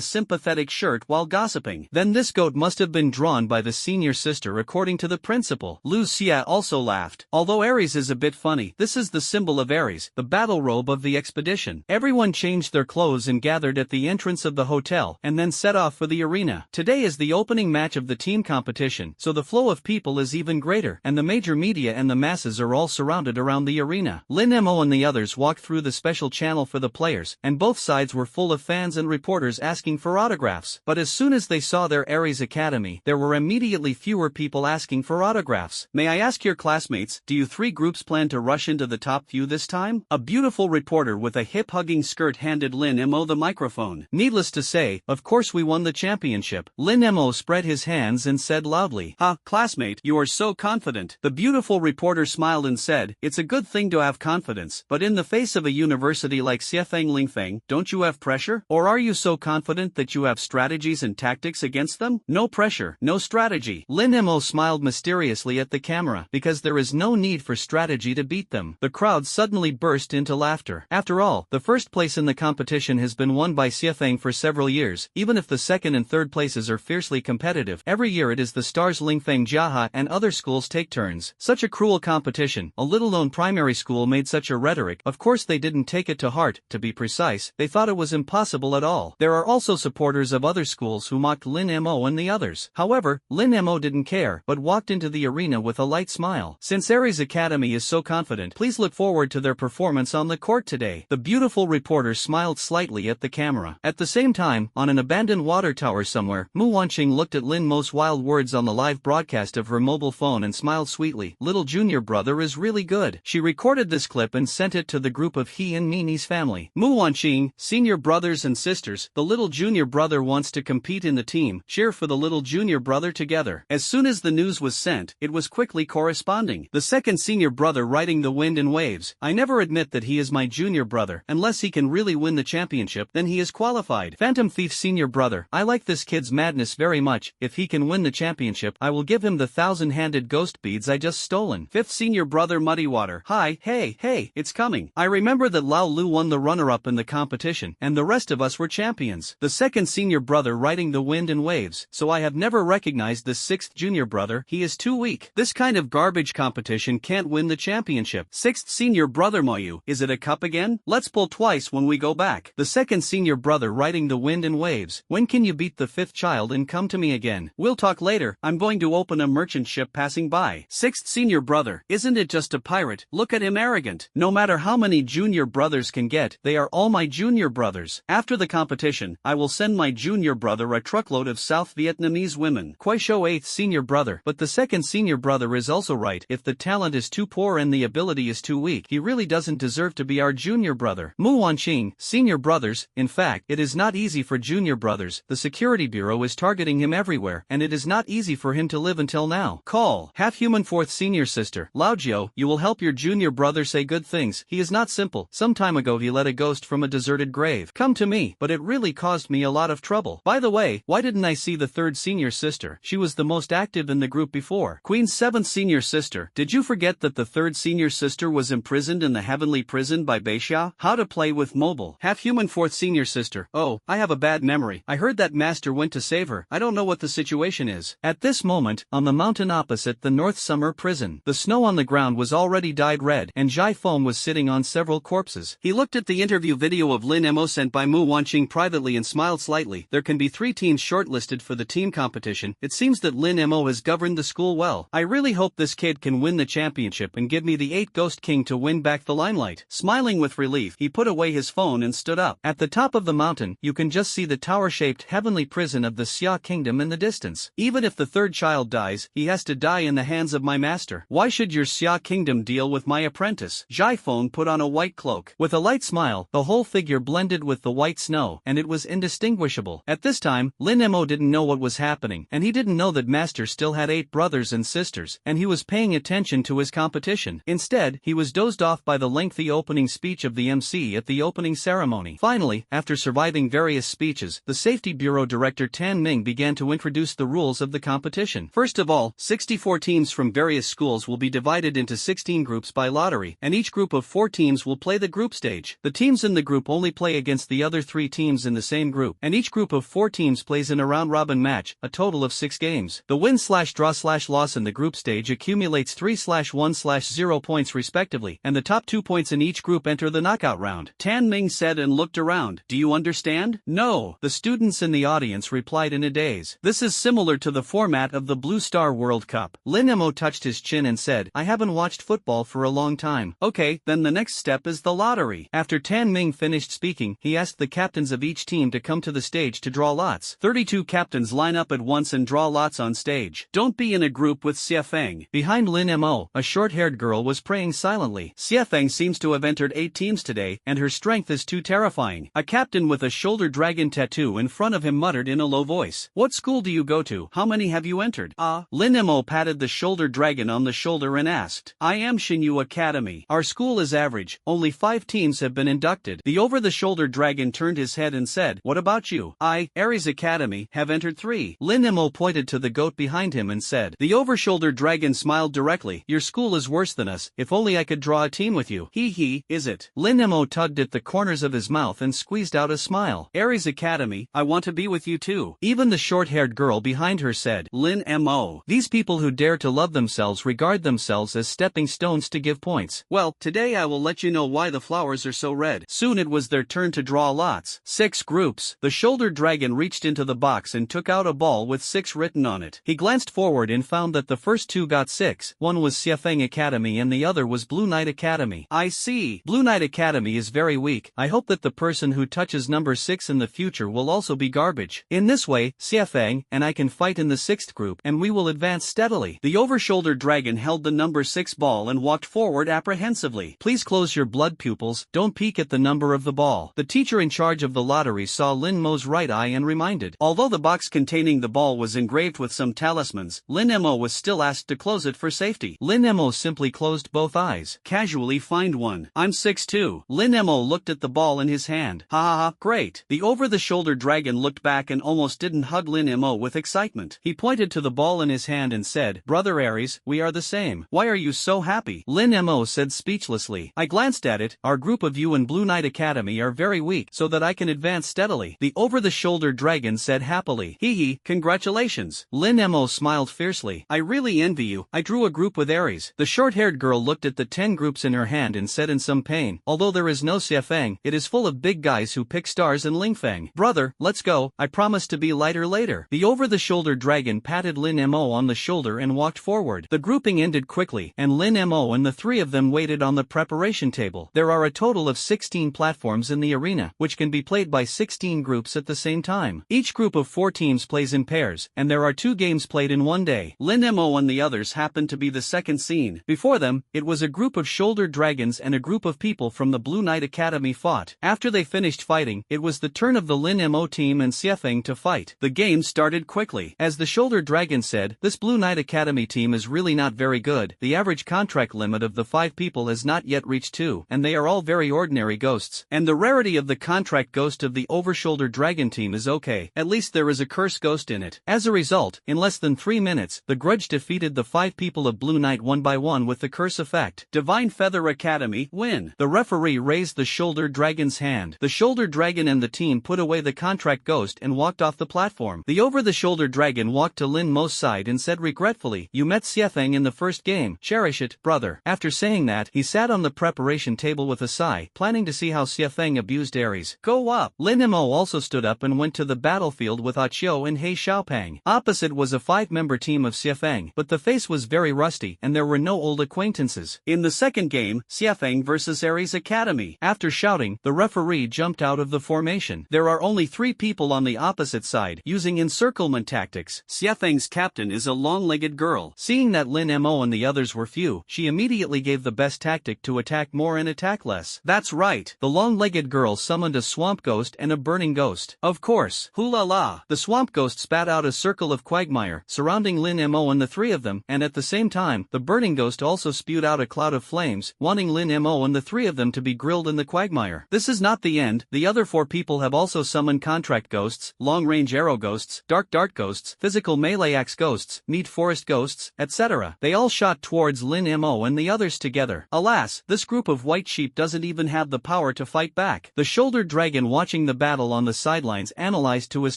S1: sympathetic shirt while gossiping. Then this goat must have been drawn by the senior sister according to the principal. Lu Xie also laughed. Although Aries is a bit funny, this is the symbol of Aries, the battle robe of the expedition. Everyone changed their clothes and gathered at the entrance of the hotel, and then set off for the arena. Today is the opening match of the team competition, so the flow of people is even greater, and the major media and the masses are all surrounded around the arena. Lin Mo and the others walked through the special channel for the players, and both sides were full of fans and reporters asking for autographs. But as soon as they saw their Aries Academy, there were immediately fewer people asking for autographs. May I ask your classmates, do you 3 groups plan to rush into the top few this time? A beautiful reporter with a hip-hugging skirt handed Lin Mo the microphone. Needless to say, of course we won the championship. Lin Mo spread his hands and said loudly, "Ha, classmate, you are so confident." The beautiful reporter smiled and said, "It's a good thing to have confidence, but in the face of a university like Xiefeng Lingfeng, don't you have pressure? Or are you so confident that you have strategies and tactics against them? No pressure, no strategy." Lin Mo smiled mysteriously at the camera, because there is no need for strategy to beat them. The crowd suddenly burst into laughter. After all, the first place in the competition has been won by Xiefeng for several years, even if the second and third places are fiercely competitive. Every year it is the stars Lingfeng Jiaha and other schools take turns. Such a cruel competition. A little-known primary school made such a rhetoric. Of course they didn't take it to heart, to be precise, they thought it was impossible at all. There are also supporters of other schools who mocked Lin Mo and the others. However, Lin Mo didn't care, but walked into the arena with a light smile. Since Aries Academy is so confident, please look forward to their performance on the court today. The beautiful reporter smiled slightly at the camera. At the same time, on an abandoned water tower somewhere, Mu Wanqing looked at Lin Mo's wild words on the live broadcast of her mobile phone and smiled sweetly. Little junior brother is really good. She recorded this clip and sent it to the group of he and Nini's family. Mu Wanqing, senior brothers and sisters, the little junior brother wants to compete in the team. Cheer for the little junior brother together. As soon as the news was sent, it was quickly corresponding. The second senior brother riding the wind and waves. I never admit that he is my junior brother. Unless he can really win the championship, then he is qualified. Phantom Thief senior brother. I like this kid's madness very much. If he can win the championship, I will give him the 1,000-handed ghost beads I just stolen. Fifth senior brother Muddy Water. Hi, hey, it's coming. I remember that Lao Lu won the runner-up in the competition, and the rest of us were champions. The second senior brother riding the wind and waves. So I have never recognized this sixth junior brother. He is too weak. This kind of garbage competition can't win the championship. Sixth senior brother Moyu. Is it a cup again? Let's pull twice when we go back. The second senior brother riding the wind and waves. When can you beat the fifth child and come to me again? We'll talk later. I'm going to open a merchant ship passing by. Sixth senior brother. Isn't it just a pirate? Look at him, arrogant. No matter how many junior brothers can get, they are all my junior brothers. After the competition, I will send my junior brother a truckload of South Vietnamese women. Quai Shou eighth senior brother. But the second senior brother is also right. If the talent is too poor and the ability is too weak, he really doesn't deserve to be our junior brother. Mu Wanqing, senior brothers. In fact, it is not easy for junior brothers. The security bureau is targeting him everywhere, and it is not easy for him to live until now. Call. Half-human fourth senior sister. Lao Jiao, you will help your junior brother say good things. He is not simple. Some time ago he led a ghost from a deserted grave. Come to me, but it really caused me a lot of trouble. By the way, why didn't I see the third senior sister? She was the most active in the group before. Queen's seventh senior sister. Did you forget that the third senior sister was imprisoned in the heavenly prison by Beixia? How to play with mobile. Half-human fourth senior sister. Oh, I have a bad memory. I heard that master went to save her. I don't know what the situation is. At this moment, on the mountain opposite the North Summer prison, the snow on the ground was already dyed red, and Jai Feng was sitting on several corpses. He looked at the interview video of Lin Mo sent by Mu Wanqing privately and smiled slightly. There can be 3 teams shortlisted for the team competition. It seems that Lin Mo has governed the school well. I really hope this kid can win the championship and give me the 8th Ghost King to win back the limelight. Smiling with relief, he put away his phone and stood up. At the top of the mountain, you can just see the tower-shaped heavenly prison of the Xia Kingdom in the distance. Even if the third child dies, he has to die in the hands of my master. Why should your Xia Kingdom deal with my apprentice? Jai Feng put on a white cloak. With a light smile, the whole figure blended with the white snow, and it was indistinguishable. At this time, Lin Mo didn't know what was happening, and he didn't know that Master still had 8 brothers and sisters, and he was paying attention to his competition. Instead, he was dozed off by the lengthy opening speech of the MC at the opening ceremony. Finally, after surviving various speeches, the Safety Bureau Director Tan Ming began to introduce the rules of the competition. First of all, 64 teams from various schools will be divided into 16 groups by lottery, and each group of 4 teams will play the group stage. The teams in the group only play against the other 3 teams in the same group, and each group of 4 teams plays in a round-robin match, a total of 6 games. The win/draw/loss in the group stage accumulates 3/1/0 points respectively, and the top 2 points in each group enter the knockout round. Tan Ming said and looked around. Do you understand? No, the students in the audience replied in a daze. This is similar to the format of the Blue Star World Cup. Lin Mo touched his chin and said, I haven't watched football for a long time. Okay, then the next step is the lottery. After Tan Ming finished speaking, he asked the captains of each team to come to the stage to draw lots. 32 captains line up at once and draw lots on stage. Don't be in a group with Xie Feng. Behind Lin Mo, a short-haired girl was praying silently. Xie Feng seems to have entered 8 teams today, and her strength is too terrifying. A captain with a shoulder dragon tattoo in front of him muttered in a low voice. What school do you go to? How many have you entered? Lin Mo patted the shoulder dragon on the shoulder and asked. I am Xinyu Academy. Our school is average, only 5 teams have been inducted. The over-the-shoulder dragon turned his head and said, What about you? I, Aries Academy, have entered 3. Lin Mo pointed to the goat behind him and said. The over-shoulder dragon smiled directly. Your school is worse than us, if only I could draw a team with you. Hee, is it? Lin Mo tugged at the corners of his mouth and squeezed out a smile. Aries Academy, I want to be with you too. Even the short-haired girl behind her said. Lin Mo. These people who dare to love themselves regard themselves as stepping stones to give points. Well, today I will let you know why the flowers are so red. Soon it was their turn to draw lots. 6 groups. The shoulder dragon reached into the box and took out a ball with 6 written on it. He glanced forward and found that the first 2 got 6. One was Xie Feng Academy and the other was Blue Knight Academy. I see. Blue Knight Academy is very weak. I hope that the person who touches number 6 in the future will also be garbage. In this way, Xie Feng and I can fight in the 6th group and we will advance steadily. The over-shoulder dragon held the number 6 ball and walked forward apprehensively. Please close your blood pupils, don't peek at the number of the ball. The teacher in charge of the lottery saw Lin Mo's right eye and reminded. Although the box containing the ball was engraved with some talismans, Lin Mo was still asked to close it for safety. Lin Mo simply closed both eyes. Casually find one. I'm 6'2". Lin Mo looked at the ball in his hand. Ha, great. The over-the-shoulder dragon looked back and almost didn't hug Lin Mo with excitement. He pointed to the ball in his hand and said, Brother Aries, we are the same. Why are you so happy? Lin Mo said speechlessly. I glanced at it. Our group of you in Blue Knight Academy are very weak, so that I can advance steadily. The over-the-shoulder dragon said happily. Hee, congratulations. Lin Mo smiled fiercely. I really envy you. I drew a group with Aries. The short-haired girl looked at the 10 groups in her hand and said in some pain, although there is no Xie Feng, it is full of big guys who pick stars and Lingfeng. Brother, let's go. I promise to be lighter later. The over-the-shoulder dragon patted Lin Mo on the shoulder and walked forward. The grouping ended quickly, and Lin Mo and the 3 of them waited on the preparation table. There are a total of 16 platforms in the arena, which can be played by 16 groups at the same time. Each group of 4 teams plays in pairs, and there are 2 games played in one day. Lin Mo and the others happened to be the second scene. Before them, it was a group of shoulder dragons and a group of people from the Blue Knight Academy fought. After they finished fighting, it was the turn of the Lin Mo team and Xie Feng to fight. The game started quickly. As the shoulder dragon said, this Blue Knight Academy team is really not very good. The average contract limit of the 5 people has not yet reached 2, and they are all very ordinary ghosts. And the rarity of the contract ghost of the over-shoulder dragon team is okay. At least there is a curse ghost in it. As a result, in less than 3 minutes, the grudge defeated the 5 people of Blue Knight one by one with the curse effect. Divine Feather Academy, win. The referee raised the shoulder dragon's hand. The shoulder dragon and the team put away the contract ghost and walked off the platform. The over-the-shoulder dragon walked to Lin Mo's side and said regretfully, you met Xie Feng in the first game. Cherish it, brother. After saying that, he sat on the preparation table with a sigh, planning to see how Xie Feng abused Aries. Go up. Lin Mo also stood up and went to the battlefield with Achio and He Xiaopang. Opposite was a 5-member team of Xie Feng, but the face was very rusty and there were no old acquaintances. In the second game, Xie Feng versus Aries Academy. After shouting, the referee jumped out of the formation. There are only 3 people on the opposite side, using encirclement tactics. Xie Feng's captain is a long-legged girl. Seeing that Lin Mo and the others were few, she immediately gave the best tactic to attack more and attack less. That's right. The long-legged girl summoned a swamp ghost and a burning ghost. Of course, course. Hula la. The swamp ghost spat out a circle of quagmire surrounding Lin Mo and the three of them, and at the same time, the burning ghost also spewed out a cloud of flames, wanting Lin Mo and the three of them to be grilled in the quagmire. This is not the end. The other four people have also summoned contract ghosts, long-range arrow ghosts, dark dart ghosts, physical melee axe ghosts, meat forest ghosts, etc. They all shot towards Lin Mo and the others together. Alas, this group of white sheep doesn't even have the power to fight back. The shouldered dragon watching the battle on the sidelines analyzed to his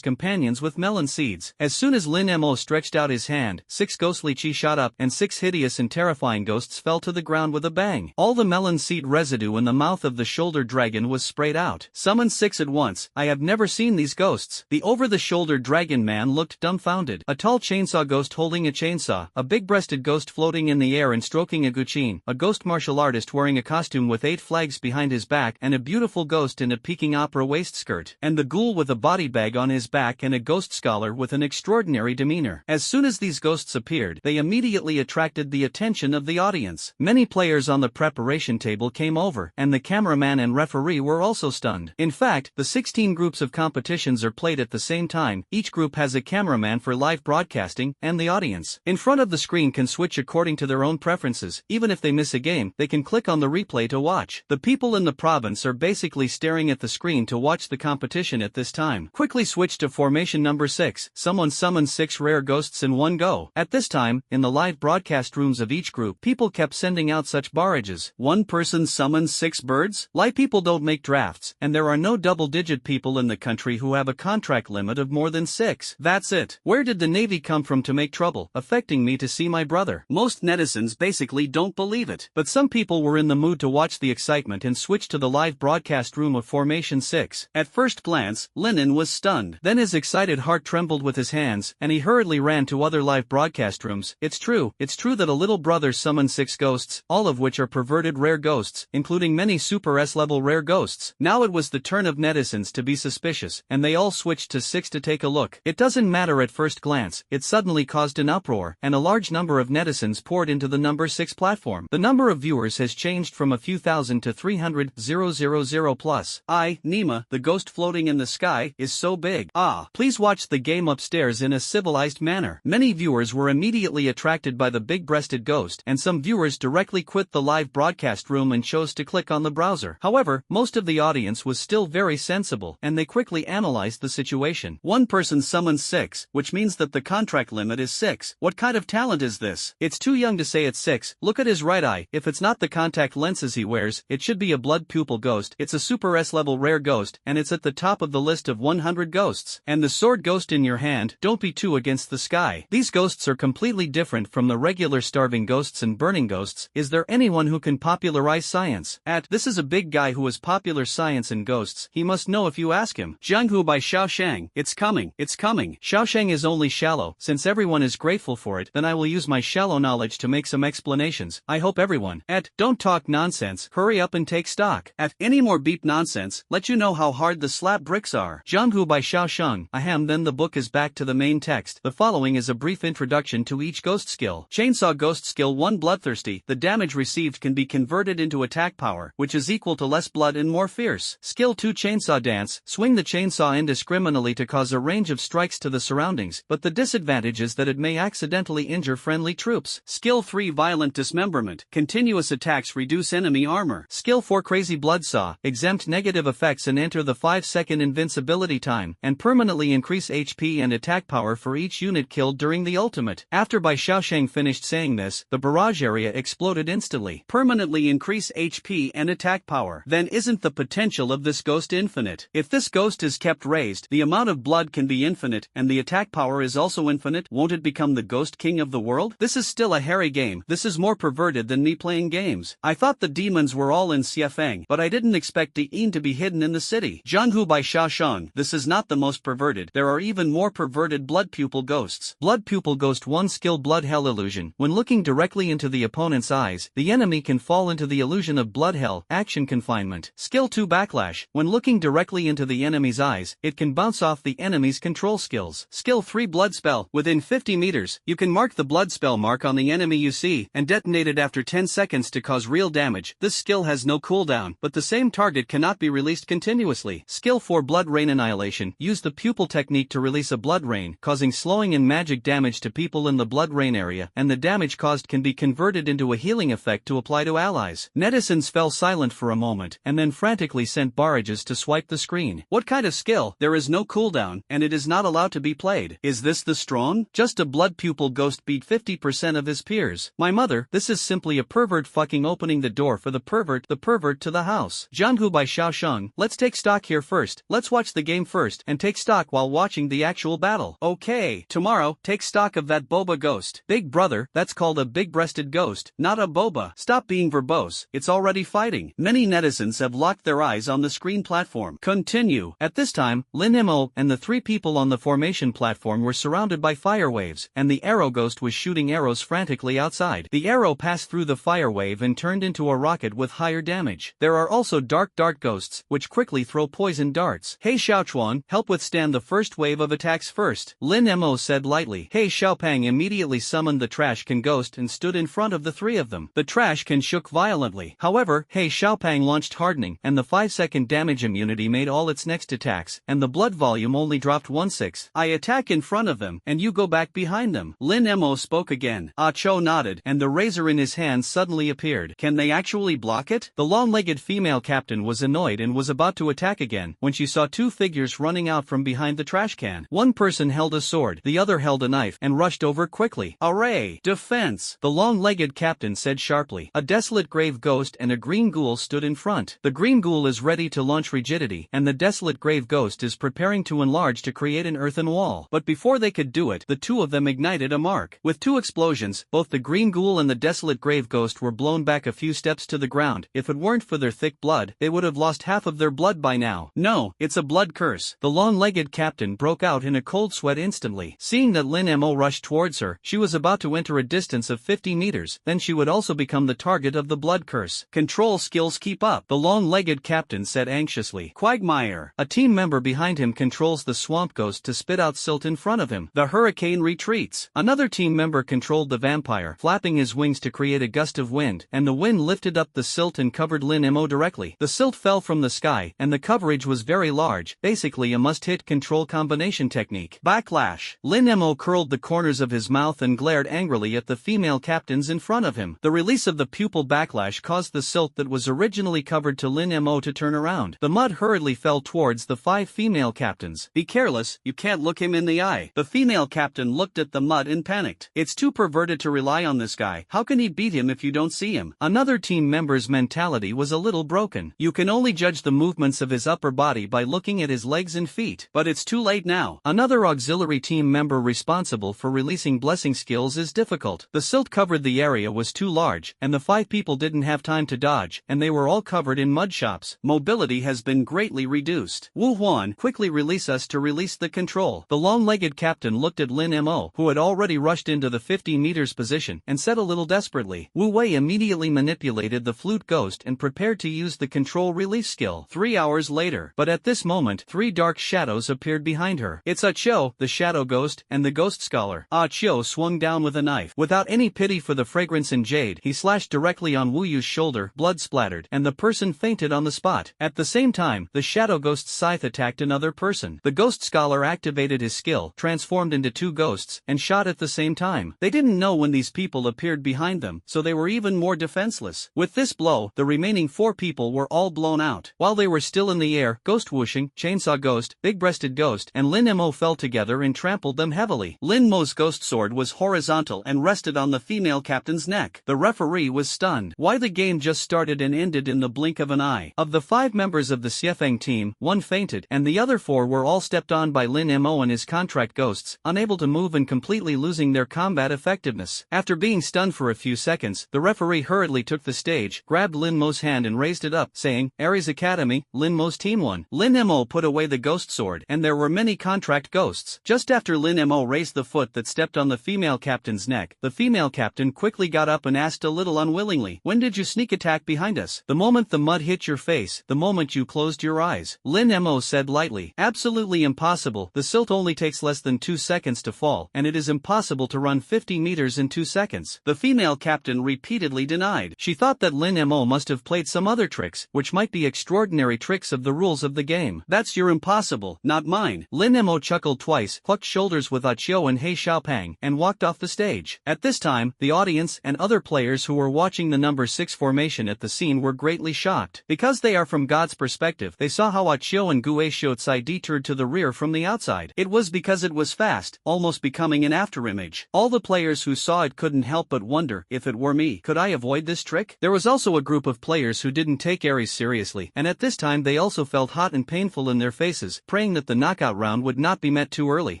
S1: companions with melon seeds. As soon as Lin Mo stretched out his hand, 6 ghostly chi shot up and 6 hideous and terrifying ghosts fell to the ground with a bang. All the melon seed residue in the mouth of the shouldered dragon was sprayed out. Summon 6 at once. I have never seen these ghosts. The over-the-shoulder dragon man looked dumbfounded. A tall chainsaw ghost holding a chainsaw, a big-breasted ghost floating in the air and stroking a guqin, a ghost martial artist wearing a costume with 8 flags behind his back and a beautiful ghost in a peaking opera waistskirt, and the ghoul with a body bag on his back and a ghost scholar with an extraordinary demeanor. As soon as these ghosts appeared, they immediately attracted the attention of the audience. Many players on the preparation table came over, and the cameraman and referee were also stunned. In fact, the 16 groups of competitions are played at the same time. Each group has a cameraman for live broadcasting, and the audience in front of the screen can switch according to their own preferences. Even if they miss a game, they can click on the replay to watch. The people in the province are basically staring at the screen to watch the competition at this time. Quickly switch to formation number 6. Someone summon 6 rare ghosts in one go. At this time, in the live broadcast rooms of each group, people kept sending out such barrages. One person summons 6 birds? Lie people don't make drafts, and there are no double-digit people in the country who have a contract limit of more than 6. That's it. Where did the Navy come from to make trouble, affecting me to see my brother? Most netizens basically don't believe it. But some people were in the mood to watch the excitement and switched to the live broadcast room of Formation 6. At first glance, Linen was stunned. Then his excited heart trembled with his hands, and he hurriedly ran to other live broadcast rooms. It's true that a little brother summoned 6 ghosts, all of which are perverted rare ghosts, including many Super S-level rare ghosts. Now it was the turn of netizens to be suspicious, and they all switched to 6 to take a look. It doesn't matter at first glance, it suddenly caused an uproar, and a large number of netizens poured into the number 6 platform. The number of viewers has changed from a few thousand to 300,000 plus. Nima, the ghost floating in the sky, is so big. Please watch the game upstairs in a civilized manner. Many viewers were immediately attracted by the big-breasted ghost, and some viewers directly quit the live broadcast room and chose to click on the browser. However, most of the audience was still very sensible, and they quickly analyzed the situation. One person summons 6, which means that the contract limit is 6. What kind of talent is this? It's too young to say it's 6. Look at his right eye. If it's not the contact lenses he wears, it should be a blood pupil ghost. It's a Super S-level rare ghost, and it's at the top of the list of 100 ghosts. And the sword ghost in your hand, don't be too against the sky. These ghosts are completely different from the regular starving ghosts and burning ghosts. Is there anyone who can popularize science? This is a big guy who is popular science and ghosts. He must know if you ask him. Jianghu by Xiaoshang. It's coming. Xiaoshang is only shallow. Since everyone is grateful for it, then I will use my shallow knowledge to make some explanations. I hope everyone don't talk nonsense. Hurry up and take stock. Any more beep nonsense, let you know how hard the slab bricks are. Jianghu by Xiaoshang. Then the book is back to the main text. The following is a brief introduction to each ghost skill. Chainsaw ghost skill 1 bloodthirsty. The damage received can be converted into attack power, which is equal to less blood and more fierce. Skill 2 chainsaw dance. Swing the chainsaw indiscriminately to cause a range of strikes to the surroundings, but the disadvantage is that it may accidentally injure friendly troops. Skill 3 violent dismemberment. Continuous attacks reduce enemy armor. Skill 4 crazy blood saw. Exempt negative effects and enter the 5-second invincibility time, and permanently increase HP and attack power for each unit killed during the ultimate. After Bai Xiaoshang finished saying this, the barrage area exploded instantly. Permanently increase HP and attack power. Then isn't the potential of this ghost infinite? If this ghost is kept raised, the amount of blood can be infinite, and the attack power is also infinite. Won't it become the ghost king of the world? This is still a hairy game. This is more perverted than me playing games. I thought the demons were all in Xiafeng, but I didn't expect Di'in to be hidden in the city. Jianghu by Xiaoshang. This is not the most perverted. There are even more perverted blood pupil ghosts. Blood pupil ghost 1 skill blood hell illusion. When looking directly into the opponent's eyes, the enemy can fall into the illusion of blood hell. Action confinement. Skill 2 backlash. When looking directly into the enemy's eyes, it can bounce off the enemy's control skills. Skill 3 blood spell. Within 50 meters, you can mark the blood spell mark on the enemy you see, and detonate it after 10 seconds to cause real damage. This skill has no cooldown, but the same target cannot be released continuously. Skill 4 blood rain annihilation. annihilation, use the pupil technique to release a blood rain, causing slowing and magic damage to people in the blood rain area, and the damage caused can be converted into a healing effect to apply to allies. Netizens fell silent for a moment, and then frantically sent barrages to swipe the screen. What kind of skill? There is no cooldown, and it is not allowed to be played. Is this the strong? Just a blood pupil ghost beat 50% of his peers. My mother, this is simply a pervert fucking opening the door for the pervert to the house. Jianghu by Xiaosheng. Let's take stock here first. Let's watch the game first, and take stock while watching the actual battle. Okay, tomorrow, take stock of that boba ghost. Big brother, that's called a big-breasted ghost, not a boba. Stop being verbose, it's already fighting. Many netizens have locked their eyes on the screen platform. Continue. At this time, Lin Mo and the three people on the formation platform were surrounded by fire waves, and the arrow ghost was shooting arrows frantically outside. The arrow passed through the fire wave and turned into a rocket with higher damage. There are also dark dart ghosts, which quickly throw poison darts. Hey Xiaochuan, help withstand the first wave of attacks first, Lin Mo said lightly. Hey Xiaopang immediately summoned the trash can ghost and stood in front of the three of them. The trash can shook violently. However, Hey Xiaopang launched hardening, and the 5-second damage immunity made all its next attacks, and the blood volume only dropped 1/6. I attack in front of them, and you go back behind them. Lin Mo spoke again. Ah Cho nodded, and the razor in his hand suddenly appeared. Can they actually block it? The long-legged female captain was annoyed and was about to attack again, when she saw two figures running out from behind the trash can. One person held a sword, the other held a knife, and rushed over quickly. Array! Defense! The long-legged captain said sharply. A desolate grave ghost and a green ghoul stood in front. The green ghoul is ready to launch rigidity, and the desolate grave ghost is preparing to enlarge to create an earthen wall. But before they could do it, the two of them ignited a mark. With two explosions, both the green ghoul and the desolate grave ghost were blown back a few steps to the ground. If it weren't for their thick blood, they would have lost half of their blood by now. No, it's a blood curse. The long-legged captain broke out in a cold sweat instantly. Seeing that Lin Mo rushed towards her, she was about to enter a distance of 50 meters, then she would also become the target of the blood curse. Control skills keep up, the long-legged captain said anxiously. Quagmire. A team member behind him controls the swamp ghost to spit out silt in front of him. The hurricane retreats. Another team member controlled the vampire, flapping his wings to create a gust of wind, and the wind lifted up the silt and covered Lin Mo directly. The silt fell from the sky, and the coverage was very large, basically a must-hit control combination technique. Backlash. Lin Mo curled the corners of his mouth and glared angrily at the female captains in front of him. The release of the pupil backlash caused the silt that was originally covered to Lin Mo to turn around. The mud hurriedly fell towards the 5 female captains. Be careless, you can't look him in the eye. The female captain looked at the mud and panicked. It's too perverted to rely on this guy. How can he beat him if you don't see him? Another team member's mentality was a little broken. You can only judge the movements of his upper body by looking at his legs and feet. But it's too late now. Another auxiliary team member responsible for releasing blessing skills is difficult. The silt covered the area was too large, and the 5 people didn't have time to dodge, and they were all covered in mud shops. Mobility has been greatly reduced. Wu Huan, quickly release us to release the control. The long-legged captain looked at Lin Mo, who had already rushed into the 50 meters position, and said a little desperately. Wu Wei immediately manipulated the flute ghost and prepared to use the control release skill. 3 hours later. But at this moment, 3 dark shadows appeared behind her. It's Ah Cho, the shadow ghost, and the ghost scholar. Ah Cho swung down with a knife. Without any pity for the fragrance and jade, he slashed directly on Wu Yu's shoulder, blood splattered, and the person fainted on the spot. At the same time, the shadow ghost's scythe attacked another person. The ghost scholar activated his skill, transformed into 2 ghosts, and shot at the same time. They didn't know when these people appeared behind them, so they were even more defenseless. With this blow, the remaining 4 people were all blown out. While they were still in the air, Ghost Whooshing, Chainsaw Ghost, Big-Breasted Ghost, and Lin Mo fell together and trampled them heavily. Lin Mo's ghost sword was horizontal and rested on the female captain's neck. The referee was stunned. Why the game just started and ended in the blink of an eye. Of the 5 members of the Xiefeng team, 1 fainted, and the other 4 were all stepped on by Lin Mo and his contract ghosts, unable to move and completely losing their combat effectiveness. After being stunned for a few seconds, the referee hurriedly took the stage, grabbed Lin Mo's hand and raised it up, saying, Ares Academy, Lin Mo's team won. Lin Mo put away the ghost sword, and there were many contract ghosts. Just after Lin Mo raised the foot that stepped on the female captain's neck, the female captain quickly got up and asked a little unwillingly, when did you sneak attack behind us? The moment the mud hit your face, the moment you closed your eyes. Lin Mo said lightly, absolutely impossible. The silt only takes less than 2 seconds to fall, and it is impossible to run 50 meters in 2 seconds. The female captain repeatedly denied. She thought that Lin Mo must have played some other tricks, which might be extraordinary tricks of the rules of the game. That's you're impossible, not mine. Lin Mo chuckled twice, plucked shoulders with Chiu and He Xiaopang, and walked off the stage. At this time, the audience and other players who were watching the number 6 formation at the scene were greatly shocked. Because they are from God's perspective, they saw how Chiu and Gue Xiucai detoured to the rear from the outside. It was because it was fast, almost becoming an afterimage. All the players who saw it couldn't help but wonder, if it were me, could I avoid this trick? There was also a group of players who didn't take Aries seriously, and at this time they also felt hot and painful in their faces, praying that the knockout round would not be met too early.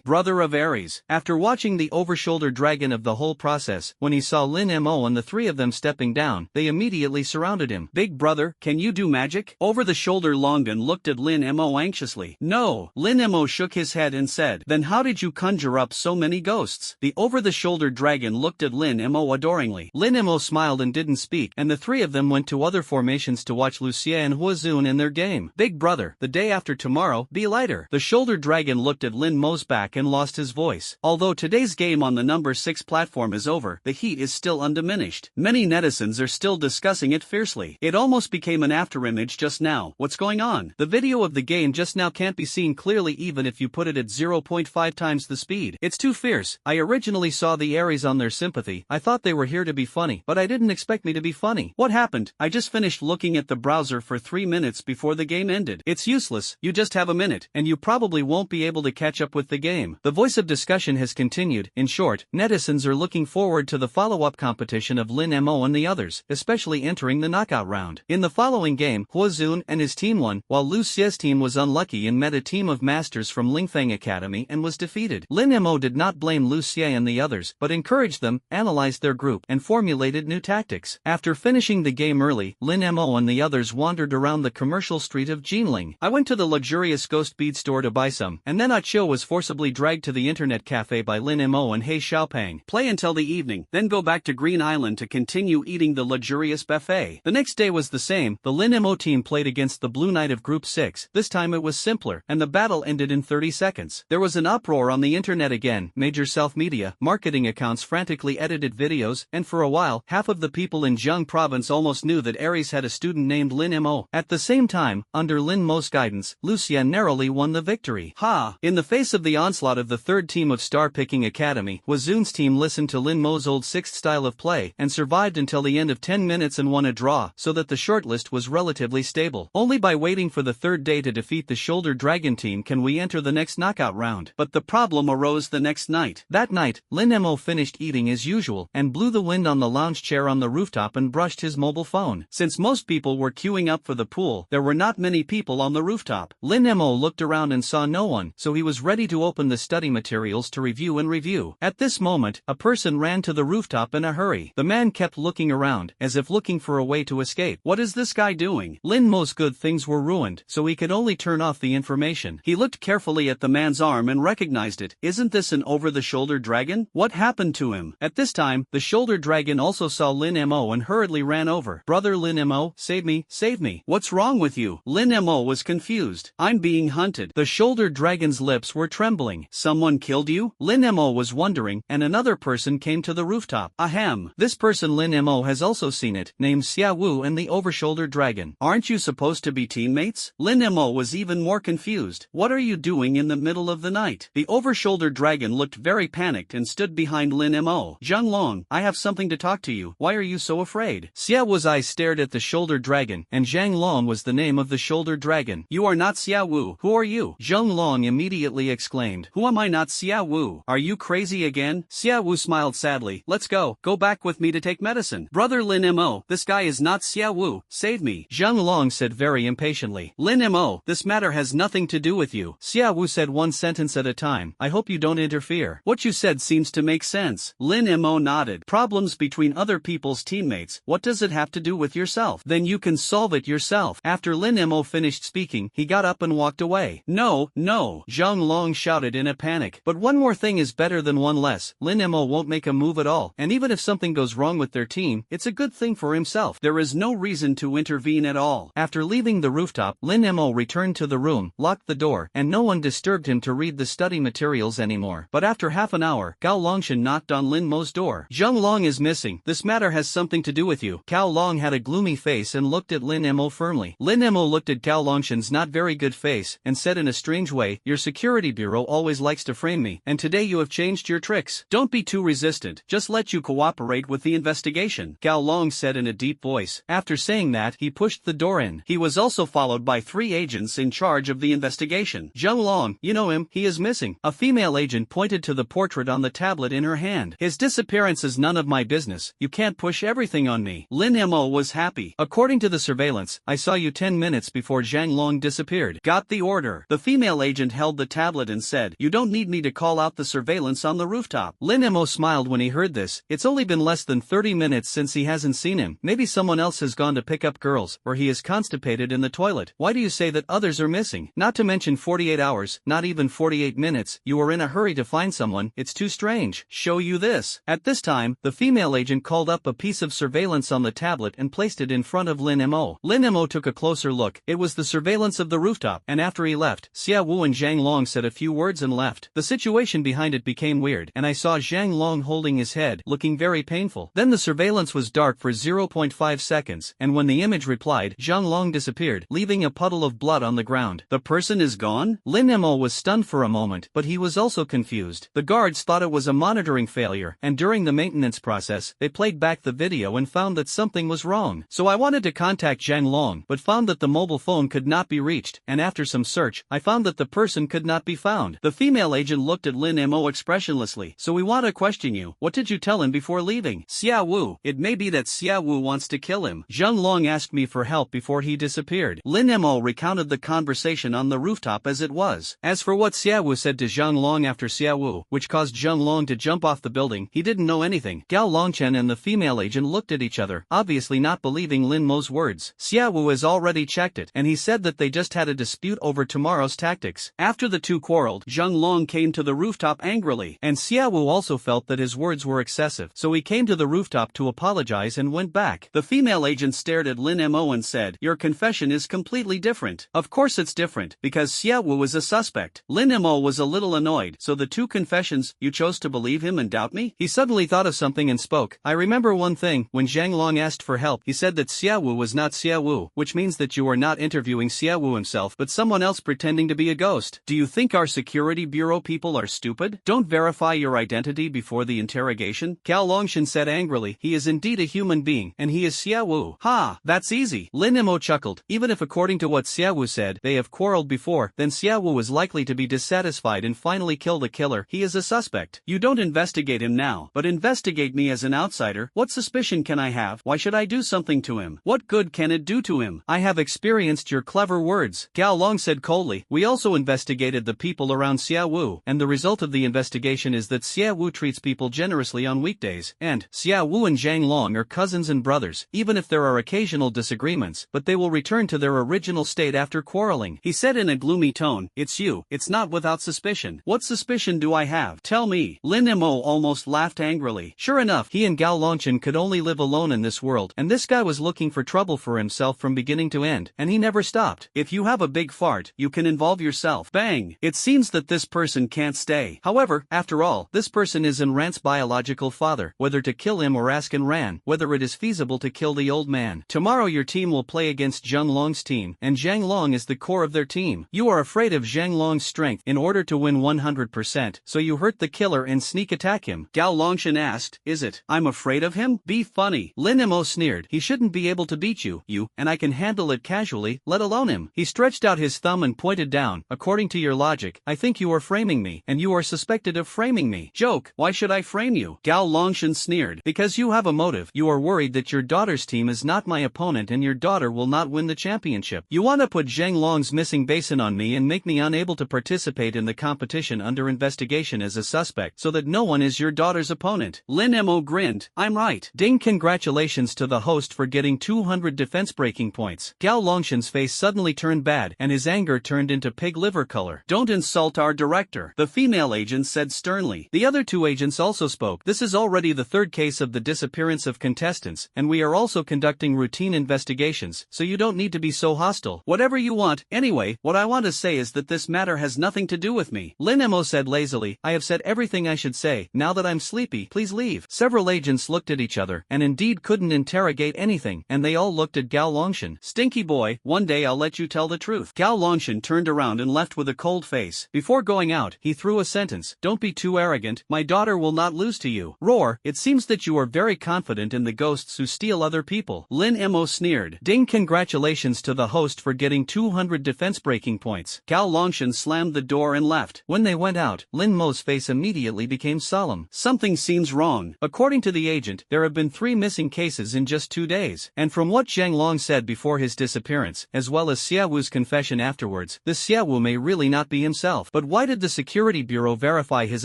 S1: Brother of Aries. After watching the over-shoulder dragon of the whole process, when he saw Lin Mo and the three of them stepping down, they immediately surrounded him. Big brother, can you do magic? Over-the-shoulder Longden looked at Lin Mo anxiously. No. Lin Mo shook his head and said, then how did you conjure up so many ghosts? The over-the-shoulder dragon looked at Lin Mo adoringly. Lin Mo smiled and didn't speak, and the three of them went to other formations to watch Lucia and Huazun in their game. Big brother, the day after tomorrow, be lighter. The shoulder dragon looked at Lin Mo's back and lost his voice. Although today's game on the number 6 platform is over, the heat is still undiminished. Many netizens are still discussing it fiercely. It almost became an afterimage just now. What's going on? The video of the game just now can't be seen clearly even if you put it at 0.5 times the speed. It's too fierce. I originally saw the Aries on their sympathy. I thought they were here to be funny, but I didn't expect me to be funny. What happened? I just finished looking at the browser for 3 minutes before the game ended. It's useless. You just have a minute, and you probably won't be able to catch up with the game. The voice of discussion has continued. In short, netizens are looking forward to the follow-up competition of Lin Mo and the others, especially entering the knockout round. In the following game, Huazun and his team won, while Lu Xie's team was unlucky and met a team of masters from Lingfeng Academy and was defeated. Lin Mo did not blame Lu Xie and the others, but encouraged them, analyzed their group, and formulated new tactics. After finishing the game early, Lin Mo and the others wandered around the commercial street of Jinling. I went to the luxurious ghost bead store to buy some, and then Chiu was forcibly dragged to the internet cafe by Lin Mo and He Xiaopang. Play until the evening, then go back to Green Island to continue eating the luxurious buffet. The next day was the same. The Lin Mo team played against the Blue Knight of Group 6. This time it was simpler, and the battle ended in 30 seconds. There was an uproar on the internet again. Major self-media, marketing accounts frantically edited videos, and for a while, half of the people in Zhejiang province almost knew that Aries had a student named Lin Mo. At the same time, under Lin Mo's guidance, Lucia narrowly won the victory. Ha! In the face of the onslaught of the third team of Star Picking Academy, Huazun's team listened to Lin Mo's old 6th style of play, and survived until the end of 10 minutes and won a draw, so that the shortlist was relatively stable. Only by waiting for the third day to defeat the Shoulder Dragon team can we enter the next knockout round. But the problem arose the next night. That night, Lin Mo finished eating as usual, and blew the wind on the lounge chair on the rooftop and brushed his mobile phone. Since most people were queuing up for the pool, there were not many people on the rooftop. Lin Mo looked around and saw no one, so he was ready to open the study materials to review. At this moment, a person ran to the rooftop in a hurry. The man kept looking around, as if looking for a way to escape. What is this guy doing? Lin Mo's good things were ruined, so he could only turn off the information. He looked carefully at the man's arm and recognized it. Isn't this an over-the-shoulder dragon? What happened to him? At this time, the shoulder dragon also saw Lin Mo and hurriedly ran over. Brother Lin Mo, save me, save me. What's wrong with you? Lin Mo was confused. I'm being hunted. The shoulder dragon's lips were trembling. Someone killed you? Lin Mo was wondering, and another person came to the rooftop. Ahem. This person Lin Mo has also seen it, named Xia Wu and the over-shoulder dragon. Aren't you supposed to be teammates? Lin Mo was even more confused. What are you doing in the middle of the night? The over-shoulder dragon looked very panicked and stood behind Lin Mo. Zhang Long, I have something to talk to you. Why are you so afraid? Xia Wu's eyes stared at the shoulder dragon, and Zhang Long was the name of the shoulder dragon. You are not Xia Wu. Who are you? Zhang Long immediately exclaimed. Who am I not Xia Wu? Are you crazy again? Xia Wu smiled sadly. Let's go. Go back with me to take medicine. Brother Lin Mo, this guy is not Xia Wu. Save me. Zhang Long said very impatiently. Lin Mo, this matter has nothing to do with you. Xia Wu said one sentence at a time. I hope you don't interfere. What you said seems to make sense. Lin Mo nodded. Problems between other people's teammates. What does it have to do with yourself? Then you can solve it yourself. After Lin Mo finished speaking, he got up and walked away. No, no, Zhang Long shouted in a panic. But one more thing is better than one less. Lin Mo won't make a move at all, and even if something goes wrong with their team, it's a good thing for himself. There is no reason to intervene at all. After leaving the rooftop, Lin Mo returned to the room, locked the door, and no one disturbed him to read the study materials anymore. But after half an hour, Gao Longshan knocked on Lin Mo's door. Zhang Long is missing. This matter has something to do with you. Cao Long had a gloomy face and looked at Lin Mo firmly. Lin Mo looked at Gao Longshan's not very good face, and said in a strange way, "Your security bureau always likes to frame me, and today you have changed your tricks. Don't be too resistant, just let you cooperate with the investigation," Gao Long said in a deep voice. After saying that, he pushed the door in. He was also followed by 3 agents in charge of the investigation. "Zheng Long, you know him, he is missing." A female agent pointed to the portrait on the tablet in her hand. "His disappearance is none of my business, you can't push everything on me." Lin Mo was happy. "According to the surveillance, I saw you 10 minutes before Zhang Long disappeared." "Got the order." The female agent held the tablet and said, "You don't need me to call out the surveillance on the rooftop." Lin Mo smiled when he heard this. It's only been less than 30 minutes since he hasn't seen him. Maybe someone else has gone to pick up girls, or he is constipated in the toilet. Why do you say that others are missing? Not to mention 48 hours, not even 48 minutes, you are in a hurry to find someone, it's too strange. Show you this. At this time, the female agent called up a piece of surveillance on the tablet and placed it in front of Lin Mo. Lin Mo took a closer look. It was the surveillance of the rooftop, and after he left, Xia Wu and Zhang Long said a few words and left. The situation behind it became weird, and I saw Zhang Long holding his head, looking very painful. Then the surveillance was dark for 0.5 seconds, and when the image replied, Zhang Long disappeared, leaving a puddle of blood on the ground. The person is gone? Lin Mo was stunned for a moment, but he was also confused. The guards thought it was a monitoring failure, and during the maintenance process, they played back the video and found that something was wrong. So I wanted to contact Zhang Long, but found that the mobile phone could not be reached, and after some search, I found that the person could not be found. The female agent looked at Lin Mo expressionlessly. "So we want to question you. What did you tell him before leaving?" "Xia Wu. It may be that Xia Wu wants to kill him. Zhang Long asked me for help before he disappeared." Lin Mo recounted the conversation on the rooftop as it was. As for what Xia Wu said to Zhang Long after Xia Wu, which caused Zhang Long to jump off the building, he didn't know anything. Gao Longchen and the female agent looked at each other, obviously not believing Lin Mo's words. Xia Wu has already checked it, and he said that they just had a dispute over tomorrow's tactics. After the two quarreled, Zhang Long came to the rooftop angrily, and Xia Wu also felt that his words were excessive, so he came to the rooftop to apologize and went back. The female agent stared at Lin Mo and said, "Your confession is completely different." "Of course it's different, because Xia Wu is a suspect." Lin Mo was a little annoyed. "So the two confessions, you chose to believe him and doubt me?" He suddenly thought of something and spoke. "I remember one thing, when Zhang Long asked for help, he said that Xia Wu was not Xia Wu, which means that you are not interviewing Xia Wu himself, but someone else pretending to be a ghost. Do you think our security bureau people are stupid? Don't verify your identity before the interrogation?" Gao Longshan said angrily, "He is indeed a human being, and he is Xia Wu." "Ha, that's easy." Lin Mo chuckled. Even if according to what Xia Wu said, they have quarreled before, then Xia Wu is likely to be dissatisfied and finally kill the killer. He is a suspect. You don't investigate him now, but investigate me as an outsider. What suspicion can I have? Why should I do something to him? What good can it do to him? I have experienced your clever words. Gao Long said coldly. We also investigated the people around Xia Wu, and the result of the investigation is that Xia Wu treats people generously on weekdays, and Xia Wu and Zhang Long are cousins and brothers, even if there are occasional disagreements, but they will return to their original state after quarreling. He said in a gloomy tone, "It's you, it's not without suspicion." "What suspicion do I have? Tell me." Lin Mo almost laughed angrily. Sure enough, he and Gao Longchen could only live alone in this world, and this guy was looking for trouble for himself from beginning to end, and he never stopped. If you have a big fart, you can involve yourself. Bang! It seems that this person can't stay. However, after all, this person is Enran's biological father. Whether to kill him or ask Enran whether it is feasible to kill the old man. Tomorrow your team will play against Zhang Long's team, and Zhang Long is the core of their team. You are afraid of Zhang Long's strength in order to win 100%, so you hurt the killer and sneak attack him. Gao Longshan asked, "Is it? I'm afraid of him? Be funny." Lin Mo sneered. "He shouldn't be able to beat you, and I can handle it casually, let alone him." He stretched out his thumb and pointed down. "According to your logic, I think you are framing me, and you are suspected of framing me." "Joke, why should I frame you?" Gao Longshan sneered. "Because you have a motive. You are worried that your daughter's team is not my opponent and your daughter will not win the championship. You want to put Zhang Long's missing basin on me and make me unable to participate in the competition under investigation as a suspect so that no one is your daughter's opponent." Lin Mo grinned. "I'm right." Ding, congratulations to the host for getting 200 defense breaking points. Gao Longshan's face suddenly turned bad and his anger turned into pig liver color. "Don't insult our director," the female agent said sternly. The other two agents also spoke. "This is already the third case of the disappearance of contestants, and we are also conducting routine investigations, so you don't need to be so hostile. Whatever you want. Anyway, what I want to say is that this matter has nothing to do with me." Lin Mo said lazily, "I have said everything I should say. Now that I'm sleepy, please leave." Several agents looked at each other, and indeed couldn't interrogate anything, and they all looked at Gao Longshan. "Stinky boy, one day I'll let you tell the truth." truth. Gao Longshan turned around and left with a cold face. Before going out, he threw a sentence. Don't be too arrogant, my daughter will not lose to you. Roar, it seems that you are very confident in the ghosts who steal other people. Lin Mo sneered. Ding, congratulations to the host for getting 200 defense breaking points. Gao Longshan slammed the door and left. When they went out, Lin Mo's face immediately became solemn. Something seems wrong. According to the agent, there have been 3 missing cases in just 2 days. And from what Zhang Long said before his disappearance, as well as Xiaowu's confession afterwards, this Xiaowu may really not be himself. But why did the security bureau verify his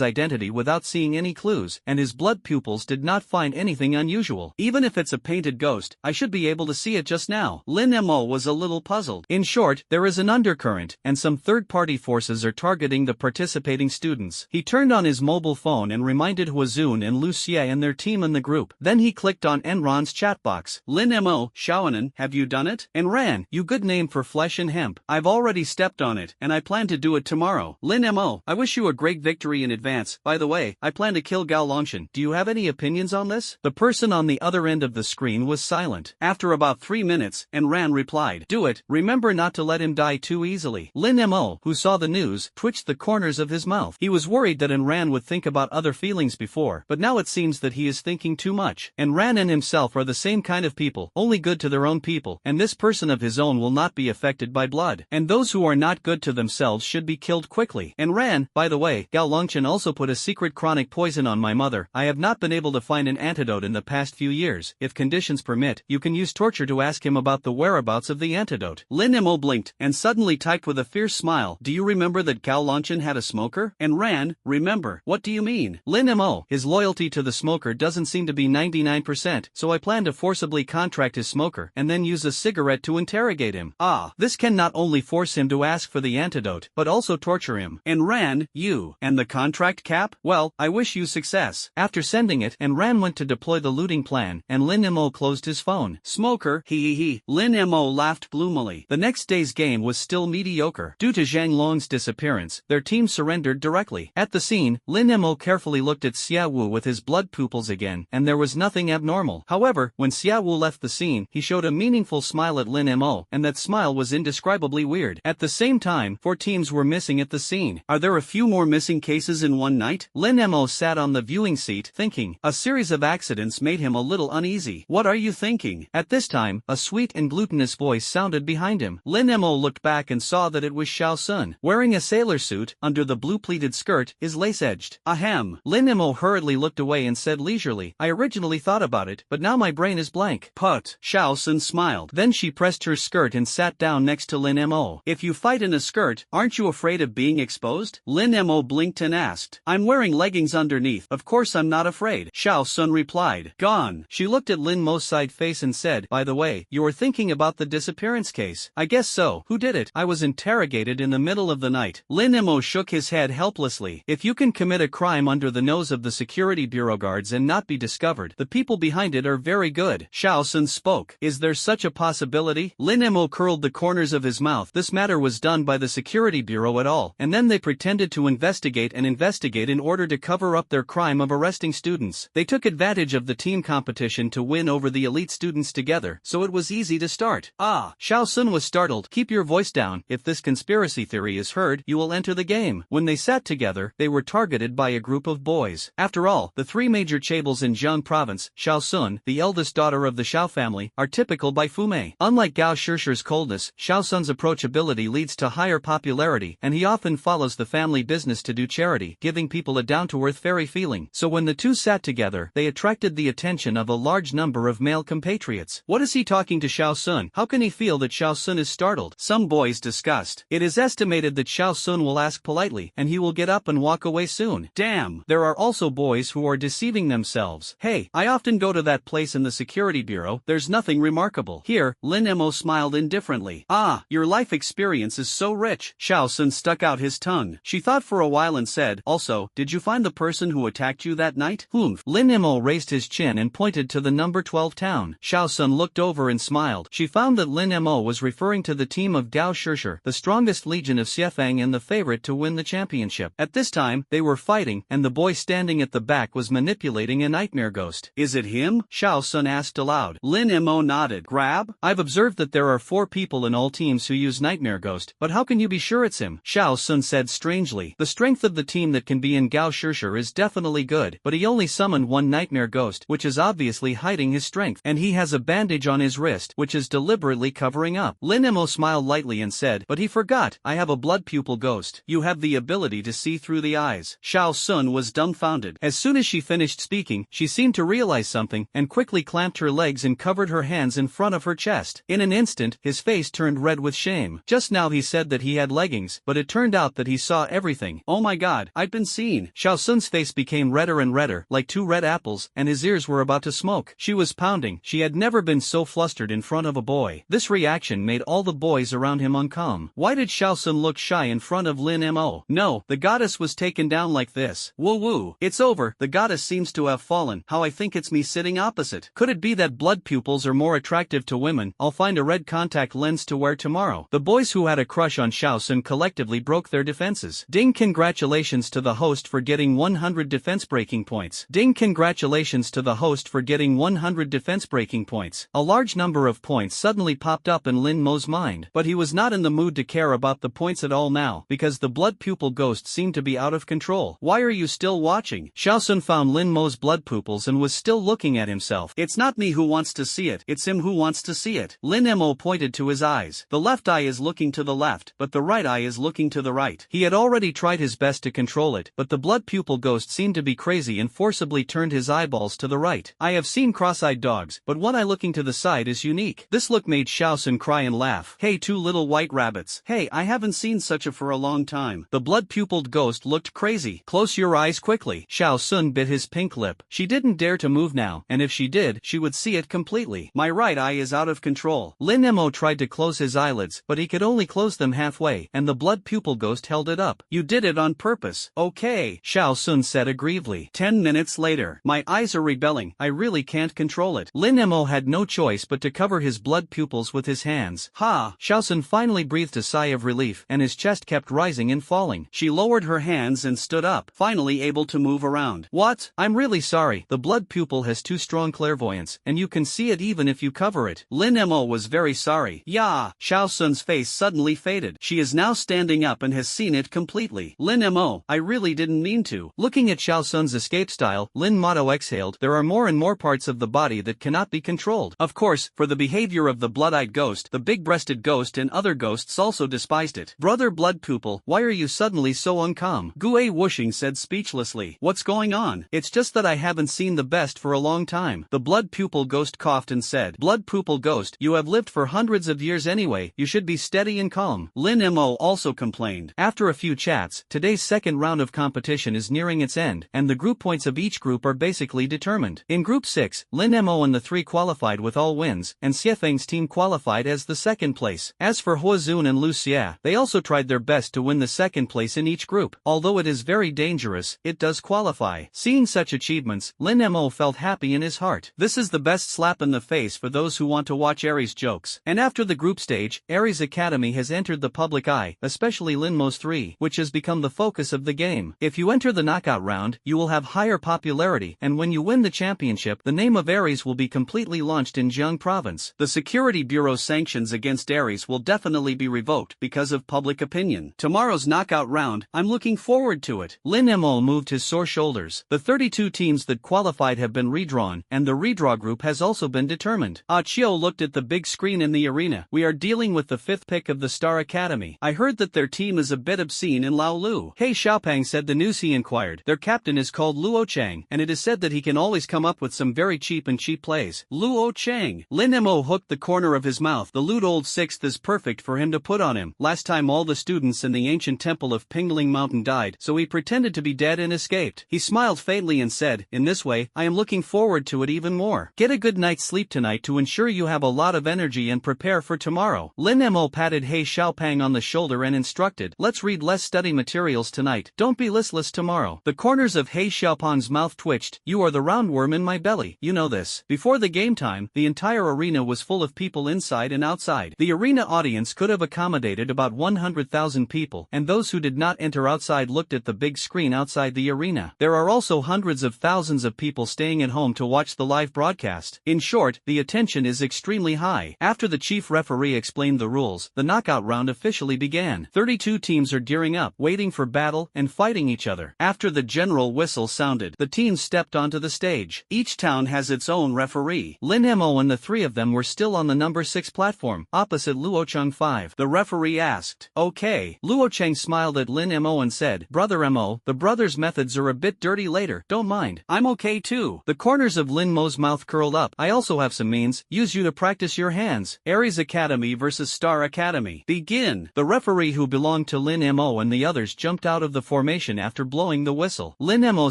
S1: identity without seeing any clues, and his blood pupils did not find anything unusual? Even if it's a painted ghost, I should be able to see it just now. Lin Mo was a little puzzled. In short, there is an undercurrent, and some third-party forces are targeting the participating students. He turned on his mobile phone and reminded Huazun and Lu Xie and their team in the group. Then he clicked on Enran's chat box. Lin Mo, Xiaonan, have you done it? Enran, you good name for flesh and hemp. I've already stepped on it, and I plan to do it tomorrow. Lin Mo, I wish you a great victory in advance. By the way, I plan to kill Gao Longshan. Do you have any opinions on this? The person on the other end of the screen was silent. After about 3 minutes, Enran replied, do it, remember not to let him die too easily. Lin Mo, who saw the news, twitched the corners of his mouth. He was worried that Enran would think about other feelings before, but now it seems that he is thinking too much. Enran and himself are the same kind of people, only good to their own people, and this person of his own will not be affected by blood. And those who are not good to themselves should be killed quickly. Enran, by the way, Gao Longshan also put a secret chronic poison on my mother. I have not been able to find an antidote in the past few years. If conditions permit, you can use torture to ask him about the whereabouts of the antidote. Lin Mo blinked, and suddenly typed with a fierce smile, do you remember that Gao Longshan had a smoker? Enran, remember, what do you mean? Lin Mo, his loyalty to the smoker doesn't seem to be 99%, so I plan to forcibly contract his smoker and then use a cigarette to interrogate him. Ah, this can not only force him to ask for the antidote, but also torture him. Enran, you, and the contract cap? Well, I wish you success. After sending it, Enran went to deploy the looting plan, and Lin Mo closed his phone. Smoker, hee. Lin Mo laughed gloomily. The next day's game was still mediocre. Due to Zhang Long's disappearance, their team surrendered directly. At the scene, Lin Mo carefully looked at Xiaowu with his blood pupils again, and there was nothing abnormal. However, when Xiaowu left the scene, he showed a meaningful smile at Lin Mo, and that smile was indescribably weird. At the same time, 4 teams were missing at the scene. Are there a few more missing cases in one night? Lin Mo sat on the viewing seat, thinking. A series of accidents made him a little uneasy. What are you thinking? At this time, a sweet and glutinous voice sounded behind him. Lin Mo looked back and saw that it was Xiao Sun. Wearing a sailor suit, under the blue pleated skirt, is lace-edged. Ahem. Lin Mo hurriedly looked away and said leisurely, I originally thought about it, but now my brain is blank. Put. Xiao Sun smiled. Then she pressed her skirt and sat down next to Lin Mo. If you fight in a skirt, aren't you afraid of being exposed? Lin Mo blinked and asked. I'm wearing leggings underneath. Of course I'm not afraid. Xiao Sun replied. Gone. She looked at Lin Mo's side face and said, by the way, you were thinking about the disappearance case. I guess so. Who did it? I was interrogated in the middle of the night. Lin Mo shook his head helplessly. If you can commit a crime under the nose of the security bureau guards and not be discovered, the people behind it are very good. Xiao Sun spoke. Is there such a possibility? Lin Mo curled the corners of his mouth. This matter was done by the security bureau at all, and then they pretended to investigate in order to cover up their crime of arresting students. They took advantage of the team competition to win over the elite students together, so it was easy to start. Ah, Xiao Sun was startled. Keep your voice down. If this conspiracy theory is heard, you will enter the game. When they sat together, they were targeted by a group of boys. After all, the 3 major chaebol in Jiang province, Xiao Sun, the eldest daughter of the Xiao family, are typical by Fumei. Unlike Gao Shishi's coldness, Xiao Sun's approachability leads to higher popularity, and he often follows the family business to do charity, giving people a down-to-earth fairy feeling. So when the two sat together, they attracted the attention of a large number of male compatriots. What is he talking to Xiao Sun? How can he feel that Xiao Sun is startled? Some boys discussed. It is estimated that Xiao Sun will ask politely, and he will get up and walk away soon. Damn. There are also boys who are deceiving themselves. Hey, I often go to that place in the security bureau. There's nothing remarkable. Here, Lin Mo smiled indifferently. Ah, your life experience is so rich. Xiao Sun stuck out his tongue. She thought for a while and said, also, did you find the person who attacked you that night? Humph. Lin Mo raised his chin and pointed to the number 12 town. Xiao Sun looked over and smiled. She found that Lin Mo was referring to the team of Gao Shishi, the strongest legion of Xiefang and the favorite to win the championship. At this time, they were fighting, and the boy standing at the back was manipulating a nightmare ghost. Is it him? Xiao Sun asked aloud. Lin Mo nodded. Grab? I've observed that there are 4 people in all teams teams who use Nightmare Ghost, but how can you be sure it's him? Xiao Sun said strangely. The strength of the team that can be in Gao Shishir is definitely good, but he only summoned one Nightmare Ghost, which is obviously hiding his strength, and he has a bandage on his wrist, which is deliberately covering up. Lin Mo smiled lightly and said, but he forgot, I have a blood pupil ghost. You have the ability to see through the eyes. Xiao Sun was dumbfounded. As soon as she finished speaking, she seemed to realize something, and quickly clamped her legs and covered her hands in front of her chest. In an instant, his face turned red with shame. Just now he said that he had leggings, but it turned out that he saw everything. Oh my god, I've been seen. Xiao Sun's face became redder and redder, like two red apples, and his ears were about to smoke. She was pounding. She had never been so flustered in front of a boy. This reaction made all the boys around him uncalm. Why did Xiao Sun look shy in front of Lin Mo? No, the goddess was taken down like this. Woo woo. It's over. The goddess seems to have fallen. How I think it's me sitting opposite. Could it be that blood pupils are more attractive to women? I'll find a red contact lens to wear tomorrow. The boys who had a crush on Xiao Sun collectively broke their defenses. Ding, congratulations to the host for getting 100 defense breaking points. Ding, congratulations to the host for getting 100 defense breaking points. A large number of points suddenly popped up in Lin Mo's mind, but he was not in the mood to care about the points at all now, because the blood pupil ghost seemed to be out of control. Why are you still watching? Xiao Sun found Lin Mo's blood pupils and was still looking at himself. It's not me who wants to see it, it's him who wants to see it. Lin Mo pointed to his eyes. The left eye is looking to the left, but the right eye is looking to the right. He had already tried his best to control it, but the blood pupil ghost seemed to be crazy and forcibly turned his eyeballs to the right. I have seen cross-eyed dogs, but one eye looking to the side is unique. This look made Xiao Sun cry and laugh. Hey, two little white rabbits. Hey, I haven't seen such a for a long time. The blood-pupiled ghost looked crazy. Close your eyes quickly. Xiao Sun bit his pink lip. She didn't dare to move now, and if she did, she would see it completely. My right eye is out of control. Lin Mo tried to close his eyelids, but he could only close them halfway, and the blood pupil ghost held it up. You did it on purpose. Okay, Xiao Sun said aggrievedly. 10 minutes later. My eyes are rebelling. I really can't control it. Lin Mo had no choice but to cover his blood pupils with his hands. Ha! Xiao Sun finally breathed a sigh of relief, and his chest kept rising and falling. She lowered her hands and stood up, finally able to move around. What? I'm really sorry. The blood pupil has too strong clairvoyance, and you can see it even if you cover it. Lin Mo was very sorry. Yeah! Xiao Sun's face suddenly faded. She is now standing up and has seen it completely. Lin Mo, I really didn't mean to. Looking at Xiao Sun's escape style, Lin Mo exhaled. There are more and more parts of the body that cannot be controlled. Of course, for the behavior of the blood-eyed ghost, the big-breasted ghost and other ghosts also despised it. Brother blood pupil, why are you suddenly so uncalm? Gue Wuxing said speechlessly. What's going on? It's just that I haven't seen the best for a long time. The blood pupil ghost coughed and said, Blood pupil ghost, you have lived for hundreds of years anyway, you should be steady and calm. Lin Mo also complained. After a few chats, today's second round of competition is nearing its end, and the group points of each group are basically determined. In Group 6, Lin Mo and the three qualified with all wins, and Xiefeng's team qualified as the second place. As for Huazun and Lu Xia, they also tried their best to win the second place in each group. Although it is very dangerous, it does qualify. Seeing such achievements, Lin Mo felt happy in his heart. This is the best slap in the face for those who want to watch Aries jokes. And after the group stage, Aries Academy has entered the public eye, especially Lin Mo's 3, which has become the focus of the game. If you enter the knockout round, you will have higher popularity, and when you win the championship, the name of Aries will be completely launched in Jiang province. The Security Bureau's sanctions against Aries will definitely be revoked because of public opinion. Tomorrow's knockout round, I'm looking forward to it. Lin Mo moved his sore shoulders. The 32 teams that qualified have been redrawn, and the redraw group has also been determined. Ah Chiu looked at the big screen in the arena. We are dealing with the 5th pick of the Star Academy. I heard that their team is a bit obscene in Lao Lu. Hey Xiaopang said the news he inquired. Their captain is called Luo Chang, and it is said that he can always come up with some very cheap plays. Luo Chang. Lin Mo hooked the corner of his mouth. The lewd old 6th is perfect for him to put on him. Last time all the students in the ancient temple of Pingling Mountain died, so he pretended to be dead and escaped. He smiled faintly and said, in this way, I am looking forward to it even more. Get a good night's sleep tonight to ensure you have a lot of energy and prepare for tomorrow. Lin Mo patted He Xiaopang on the shoulder and instructed, let's read less study materials tonight. Don't be listless tomorrow. The corners of He Xiaopang's mouth twitched. You are the roundworm in my belly. You know this. Before the game time, the entire arena was full of people inside and outside. The arena audience could have accommodated about 100,000 people, and those who did not enter outside looked at the big screen outside the arena. There are also hundreds of thousands of people staying at home to watch the live broadcast. In short, the attention is extremely high. After the chief referee explained explained the rules, the knockout round officially began. 32 teams are gearing up, waiting for battle and fighting each other. After the general whistle sounded, the teams stepped onto the stage. Each town has its own referee. Lin Mo and the three of them were still on the number 6 platform, opposite Luocheng 5. The referee asked, "Okay." Luocheng smiled at Lin Mo and said, "Brother Mo, the brothers' methods are a bit dirty later, don't mind. I'm okay too." The corners of Lin Mo's mouth curled up. "I also have some means, use you to practice your hands. Aries Academy versus Star Academy. Begin." The referee who belonged to Lin Mo and the others jumped out of the formation after blowing the whistle. Lin Mo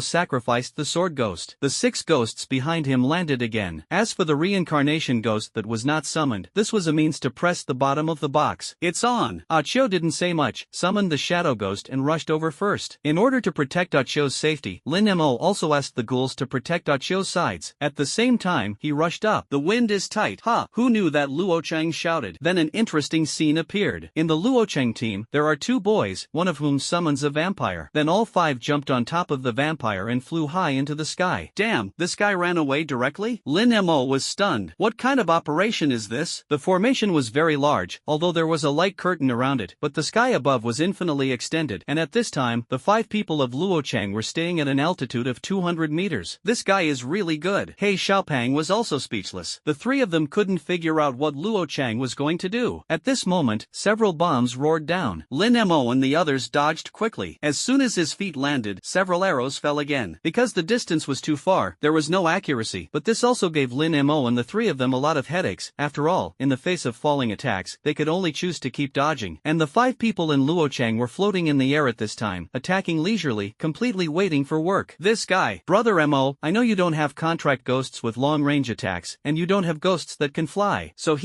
S1: sacrificed the sword ghost. The 6 ghosts behind him landed again. As for the reincarnation ghost that was not summoned, this was a means to press the bottom of the box. "It's on." Achio didn't say much, summoned the shadow ghost and rushed over first. In order to protect Achio's safety, Lin Mo also asked the ghouls to protect Achio's sides. At the same time, he rushed up. "The wind is tight." "Ha! Who knew that?" Luocheng shouted. Then an interesting scene appeared. In the Luocheng team, there are 2 boys, one of whom summons a vampire. Then all 5 jumped on top of the vampire and flew high into the sky. "Damn, this guy ran away directly?" Lin Mo was stunned. "What kind of operation is this?" The formation was very large, although there was a light curtain around it, but the sky above was infinitely extended, and at this time, the 5 people of Luocheng were staying at an altitude of 200 meters. "This guy is really good." He Xiaopang was also speechless. The 3 of them couldn't figure out what Luocheng was going to do. At this moment, several bombs roared down. Lin Mo and the others dodged quickly. As soon as his feet landed, several arrows fell again. Because the distance was too far, there was no accuracy, but this also gave Lin Mo and the 3 of them a lot of headaches. After all, in the face of falling attacks, they could only choose to keep dodging. And the 5 people in Luocheng were floating in the air at this time, attacking leisurely, completely waiting for work. "This guy, Brother Mo, I know you don't have contract ghosts with long-range attacks, and you don't have ghosts that can fly, so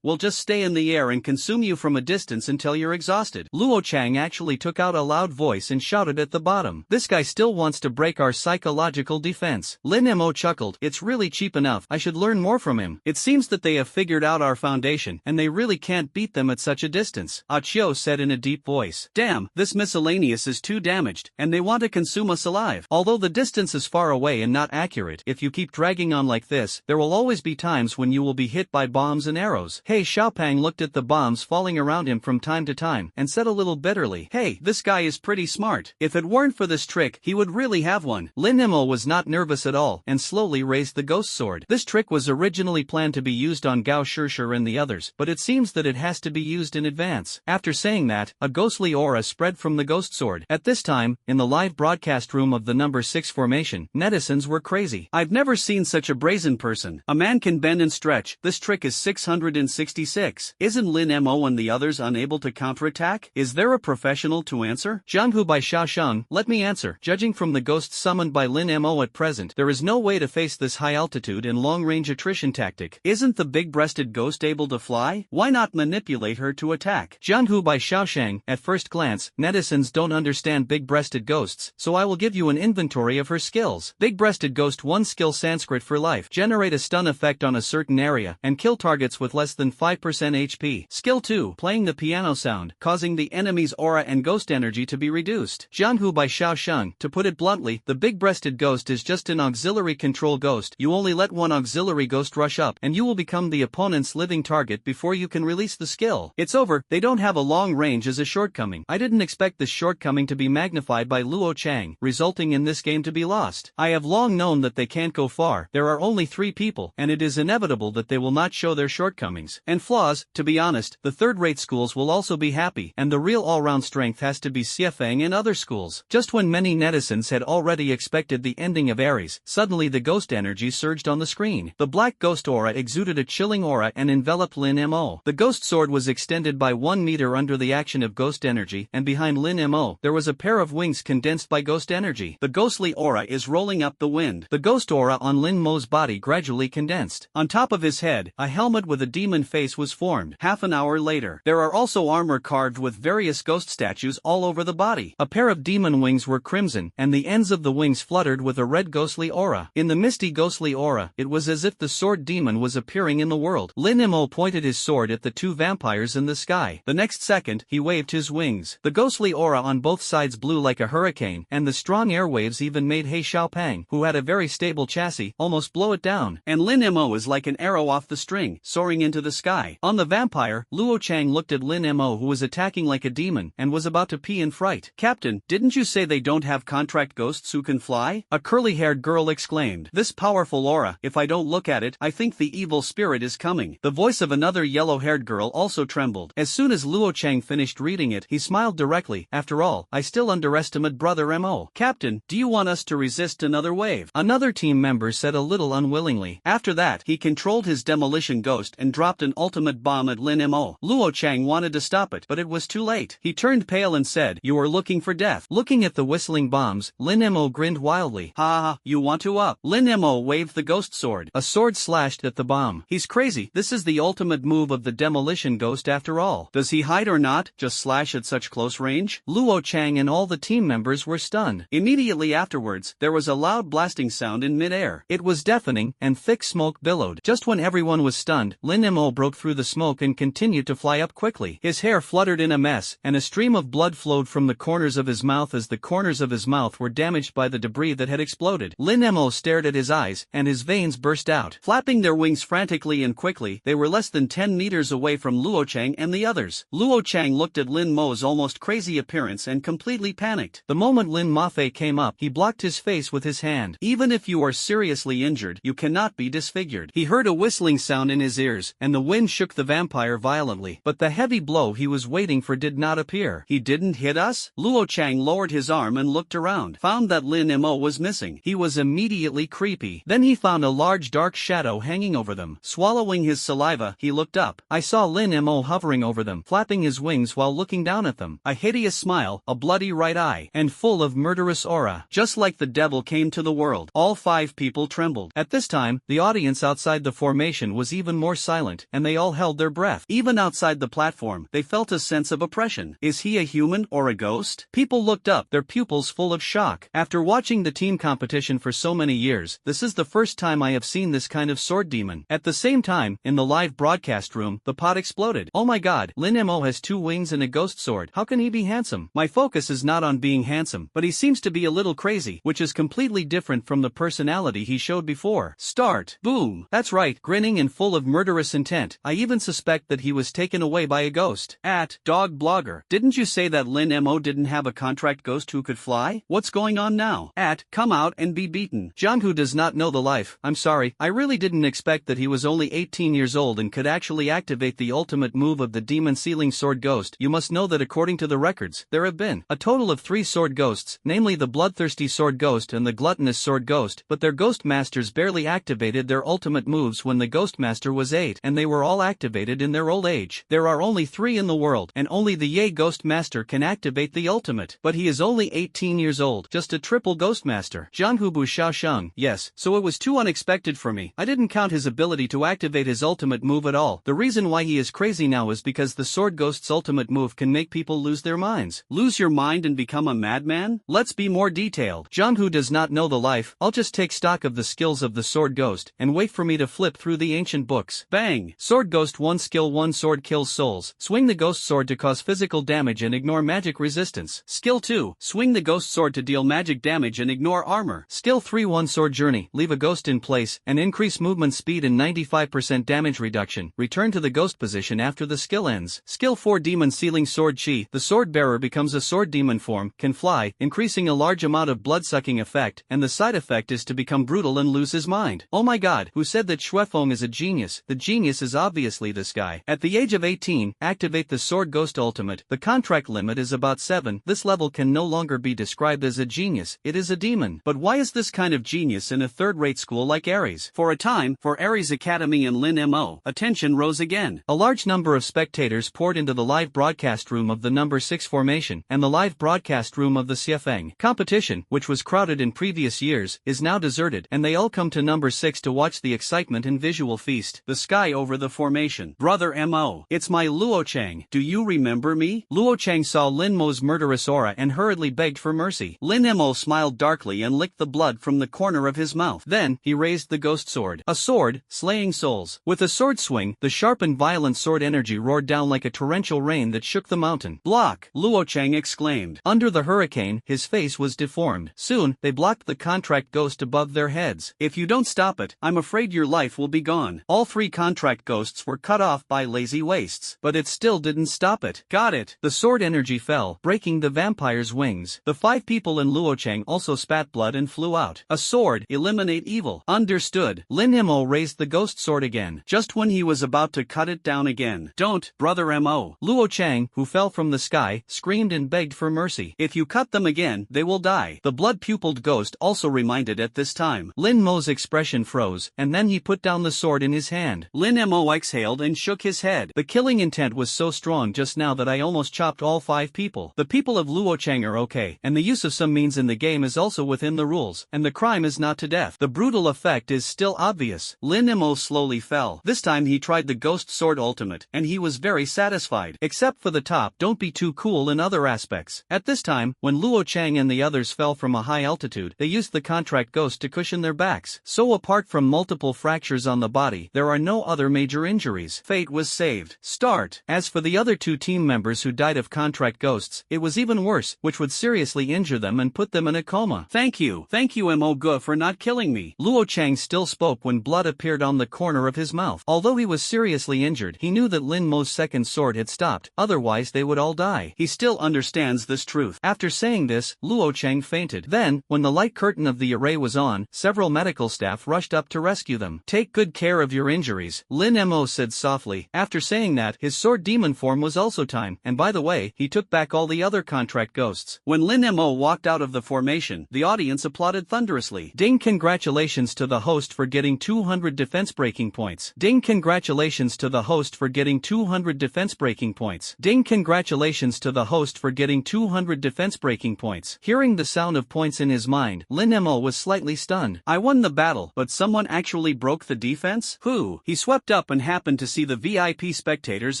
S1: we'll just stay in the air and consume you from a distance until you're exhausted." Luocheng actually took out a loud voice and shouted at the bottom, "This guy still wants to break our psychological defense." Lin Mo chuckled, "It's really cheap enough, I should learn more from him. It seems that they have figured out our foundation, and they really can't beat them at such a distance." Achio said in a deep voice, "Damn, this miscellaneous is too damaged, and they want to consume us alive. Although the distance is far away and not accurate, if you keep dragging on like this, there will always be times when you will be hit by bombs and arrows." He Xiaopang looked at the bombs falling around him from time to time, and said a little bitterly, "Hey, this guy is pretty smart. If it weren't for this trick, he would really have one." Lin Mo was not nervous at all, and slowly raised the ghost sword. This trick was originally planned to be used on Gao Shishir and the others, but it seems that it has to be used in advance. After saying that, a ghostly aura spread from the ghost sword. At this time, in the live broadcast room of the number 6 formation, netizens were crazy. "I've never seen such a brazen person. A man can bend and stretch. This trick is 666. Isn't Lin Mo and the others unable to counterattack? Is there a professional to answer?" "Jianghu by Xiaosheng, let me answer. Judging from the ghosts summoned by Lin Mo at present, there is no way to face this high altitude and long-range attrition tactic. Isn't the big-breasted ghost able to fly? Why not manipulate her to attack?" Jianghu by Xiaosheng, at first glance, netizens don't understand big-breasted ghosts, so I will give you an inventory of her skills. Big-breasted ghost 1 skill Sanskrit for life. Generate a stun effect on a certain area, and kill targets with less than 5% HP. Skill 2, playing the piano sound, causing the enemy's aura and ghost energy to be reduced. Jianghu by Xiaosheng, to put it bluntly, the big-breasted ghost is just an auxiliary control ghost. You only let one auxiliary ghost rush up, and you will become the opponent's living target before you can release the skill. It's over. They don't have a long range as a shortcoming. I didn't expect this shortcoming to be magnified by Luocheng, resulting in this game to be lost. I have long known that they can't go far. There are only 3 people, and it is inevitable that they will not show their shortcomings and flaws. To be honest, the third-rate schools will also be happy, and the real all-round strength has to be Xiefeng and other schools. Just when many netizens had already expected the ending of Aries, suddenly the ghost energy surged on the screen. The black ghost aura exuded a chilling aura and enveloped Lin Mo. The ghost sword was extended by 1 meter under the action of ghost energy, and behind Lin Mo, there was a pair of wings condensed by ghost energy. The ghostly aura is rolling up the wind. The ghost aura on Lin Mo's body gradually condensed. On top of his head, a helmet with a demon face was formed. Half an hour later, there are also armor carved with various ghost statues all over the body. A pair of demon wings were crimson, and the ends of the wings fluttered with a red ghostly aura. In the misty ghostly aura, it was as if the sword demon was appearing in the world. Lin Mo pointed his sword at the 2 vampires in the sky. The next second, he waved his wings. The ghostly aura on both sides blew like a hurricane, and the strong airwaves even made He Xiaopang, who had a very stable chassis, almost blow it down. And Lin Mo is like an arrow off the string, soaring into the sky. On the the vampire, Luo Chang looked at Lin Mo, who was attacking like a demon and was about to pee in fright. "Captain, didn't you say they don't have contract ghosts who can fly?" a curly-haired girl exclaimed. "This powerful aura, if I don't look at it, I think the evil spirit is coming." The voice of another yellow-haired girl also trembled. As soon as Luo Chang finished reading it, he smiled directly. "After all, I still underestimate Brother Mo. Captain, do you want us to resist another wave?" Another team member said a little unwillingly. After that, he controlled his demolition ghost and dropped an ultimate bomb at Lin Mo. Luo Chang wanted to stop it, but it was too late. He turned pale and said, "You are looking for death." Looking at the whistling bombs, Lin Mo grinned wildly. "Ha ha, you want to up?" Lin Mo waved the ghost sword. A sword slashed at the bomb. "He's crazy. This is the ultimate move of the demolition ghost after all. Does he hide or not? Just slash at such close range?" Luo Chang and all the team members were stunned. Immediately afterwards, there was a loud blasting sound in mid-air. It was deafening, and thick smoke billowed. Just when everyone was stunned, Lin Mo broke through the smoke and continued to fly up quickly. His hair fluttered in a mess, and a stream of blood flowed from the corners of his mouth as the corners of his mouth were damaged by the debris that had exploded. Lin Mo stared at his eyes, and his veins burst out. Flapping their wings frantically and quickly, they were less than 10 meters away from Luo Chang and the others. Luo Chang looked at Lin Mo's almost crazy appearance and completely panicked. The moment Lin Mofei came up, he blocked his face with his hand. "Even if you are seriously injured, you cannot be disfigured." He heard a whistling sound in his ears, and the wind shook the vampire violently. But the heavy blow he was waiting for did not appear. "He didn't hit us?" Luo Chang lowered his arm and looked around, found that Lin Mo was missing. He was immediately creepy. Then he found a large dark shadow hanging over them. Swallowing his saliva, he looked up. I saw Lin Mo hovering over them, flapping his wings while looking down at them. A hideous smile, a bloody right eye, and full of murderous aura. Just like the devil came to the world. All 5 people trembled. At this time, the audience outside the formation was even more silent, and they all held their breath. Even outside the platform, they felt a sense of oppression. Is he a human or a ghost? People looked up, their pupils full of shock. After watching the team competition for so many years, this is the first time I have seen this kind of sword demon. At the same time, in the live broadcast room, the pot exploded. "Oh my god, Lin Mo has 2 wings and a ghost sword. How can he be handsome?" My focus is not on being handsome, but he seems to be a little crazy, which is completely different from the personality he showed before. Start. Boom. That's right, grinning and full of murderous intent. I even suspect that he was taken away by a ghost. At Dog Blogger, didn't you say that Lin Mo didn't have a contract ghost who could fly? What's going on now? At Come Out and Be Beaten. Jianghu does not know the life. I'm sorry, I really didn't expect that he was only 18 years old and could actually activate the ultimate move of the demon sealing sword ghost. You must know that according to the records, there have been a total of 3 sword ghosts, namely the bloodthirsty sword ghost and the gluttonous sword ghost, but their ghost masters barely activated their ultimate moves when the ghost master was 8, and they were all activated in their old age. There are only 3 in the world, and only the Ye ghost master can activate the ultimate, but he is only 18 years old, just a triple ghost master. Jianghubu Xiaosheng. Yes, so it was too unexpected for me. I didn't count his ability to activate his ultimate move at all. The reason why he is crazy now is because the sword ghost's ultimate move can make people lose their minds. Lose your mind and become a madman? Let's be more detailed. Jianghu does not know the life. I'll just take stock of the skills of the sword ghost, and wait for me to flip through the ancient books. Bang! Sword ghost 1 skill 1 sword kills souls. Swing the ghost sword to cause physical damage and ignore magic resistance. Skill 2, swing the ghost sword to deal magic damage and ignore armor. Skill 3 1 sword journey, leave a ghost in place, and increase movement speed and 95% damage reduction. Return to the ghost position after the skill ends. Skill 4 demon sealing sword chi, the sword bearer becomes a sword demon form, can fly, increasing a large amount of blood-sucking effect, and the side effect is to become brutal and lose his mind. Oh my god, who said that Xuefeng is a genius? The genius is obviously this guy. At the age of 18, activate the sword ghost ultimate. The contract limit is about 7. This level can no longer be described as a genius, it is a demon. But why is this kind of genius in a third-rate school like Ares? For a time, for Ares Academy and Lin Mo, attention rose again. A large number of spectators poured into the live broadcast room of the number 6 formation, and the live broadcast room of the Xiefeng competition, which was crowded in previous years, is now deserted, and they all come to number 6 to watch the excitement and visual feast. The sky over the formation. Brother Mo. It's my Luo Chang. Do you remember me? Luo Chang saw Lin Mo's murderous aura and hurriedly begged for mercy. Lin Mo smiled darkly and licked the blood from the corner of his mouth. Then, he raised the ghost sword. A sword, slaying souls. With a sword swing, the sharp and violent sword energy roared down like a torrential rain that shook the mountain. Block! Luo Chang exclaimed. Under the hurricane, his face was deformed. Soon, they blocked the contract ghost above their heads. If you don't stop it, I'm afraid your life will be gone. All 3 contract ghosts were cut cut off by lazy wastes. But it still didn't stop it. Got it. The sword energy fell, breaking the vampire's wings. The 5 people in Luochang also spat blood and flew out. A sword, eliminate evil. Understood. Lin Mo raised the ghost sword again, just when he was about to cut it down again. Don't, brother Mo. Luochang, who fell from the sky, screamed and begged for mercy. If you cut them again, they will die. The blood-pupiled ghost also reminded at this time. Lin Mo's expression froze, and then he put down the sword in his hand. Lin Mo exhaled and shook his head. The killing intent was so strong just now that I almost chopped all 5 people. The people of Luochang are okay, and the use of some means in the game is also within the rules, and the crime is not to death. The brutal effect is still obvious. Lin Mo slowly fell. This time he tried the ghost sword ultimate, and he was very satisfied. Except for the top, don't be too cool in other aspects. At this time, when Luochang and the others fell from a high altitude, they used the contract ghost to cushion their backs. So apart from multiple fractures on the body, there are no other major injuries. Fate was saved. Start. As for the other 2 team members who died of contract ghosts, it was even worse, which would seriously injure them and put them in a coma. Thank you Mo Gu for not killing me. Luochang still spoke when blood appeared on the corner of his mouth. Although he was seriously injured, he knew that Lin Mo's second sword had stopped, otherwise they would all die. He still understands this truth. After saying this, Luochang fainted. Then, when the light curtain of the array was on, several medical staff rushed up to rescue them. Take good care of your injuries, Lin Mo said softly. After saying that, his sword demon form was also time, and by the way, he took back all the other contract ghosts. When Lin Mo walked out of the formation, the audience applauded thunderously. Ding! Congratulations to the host for getting 200 defense breaking points. Ding! Congratulations to the host for getting 200 defense breaking points. Ding! Congratulations to the host for getting 200 defense breaking points. Hearing the sound of points in his mind, Lin Mo was slightly stunned. I won the battle, but someone actually broke the defense? Who? He swept up and happened to see the VIP spectators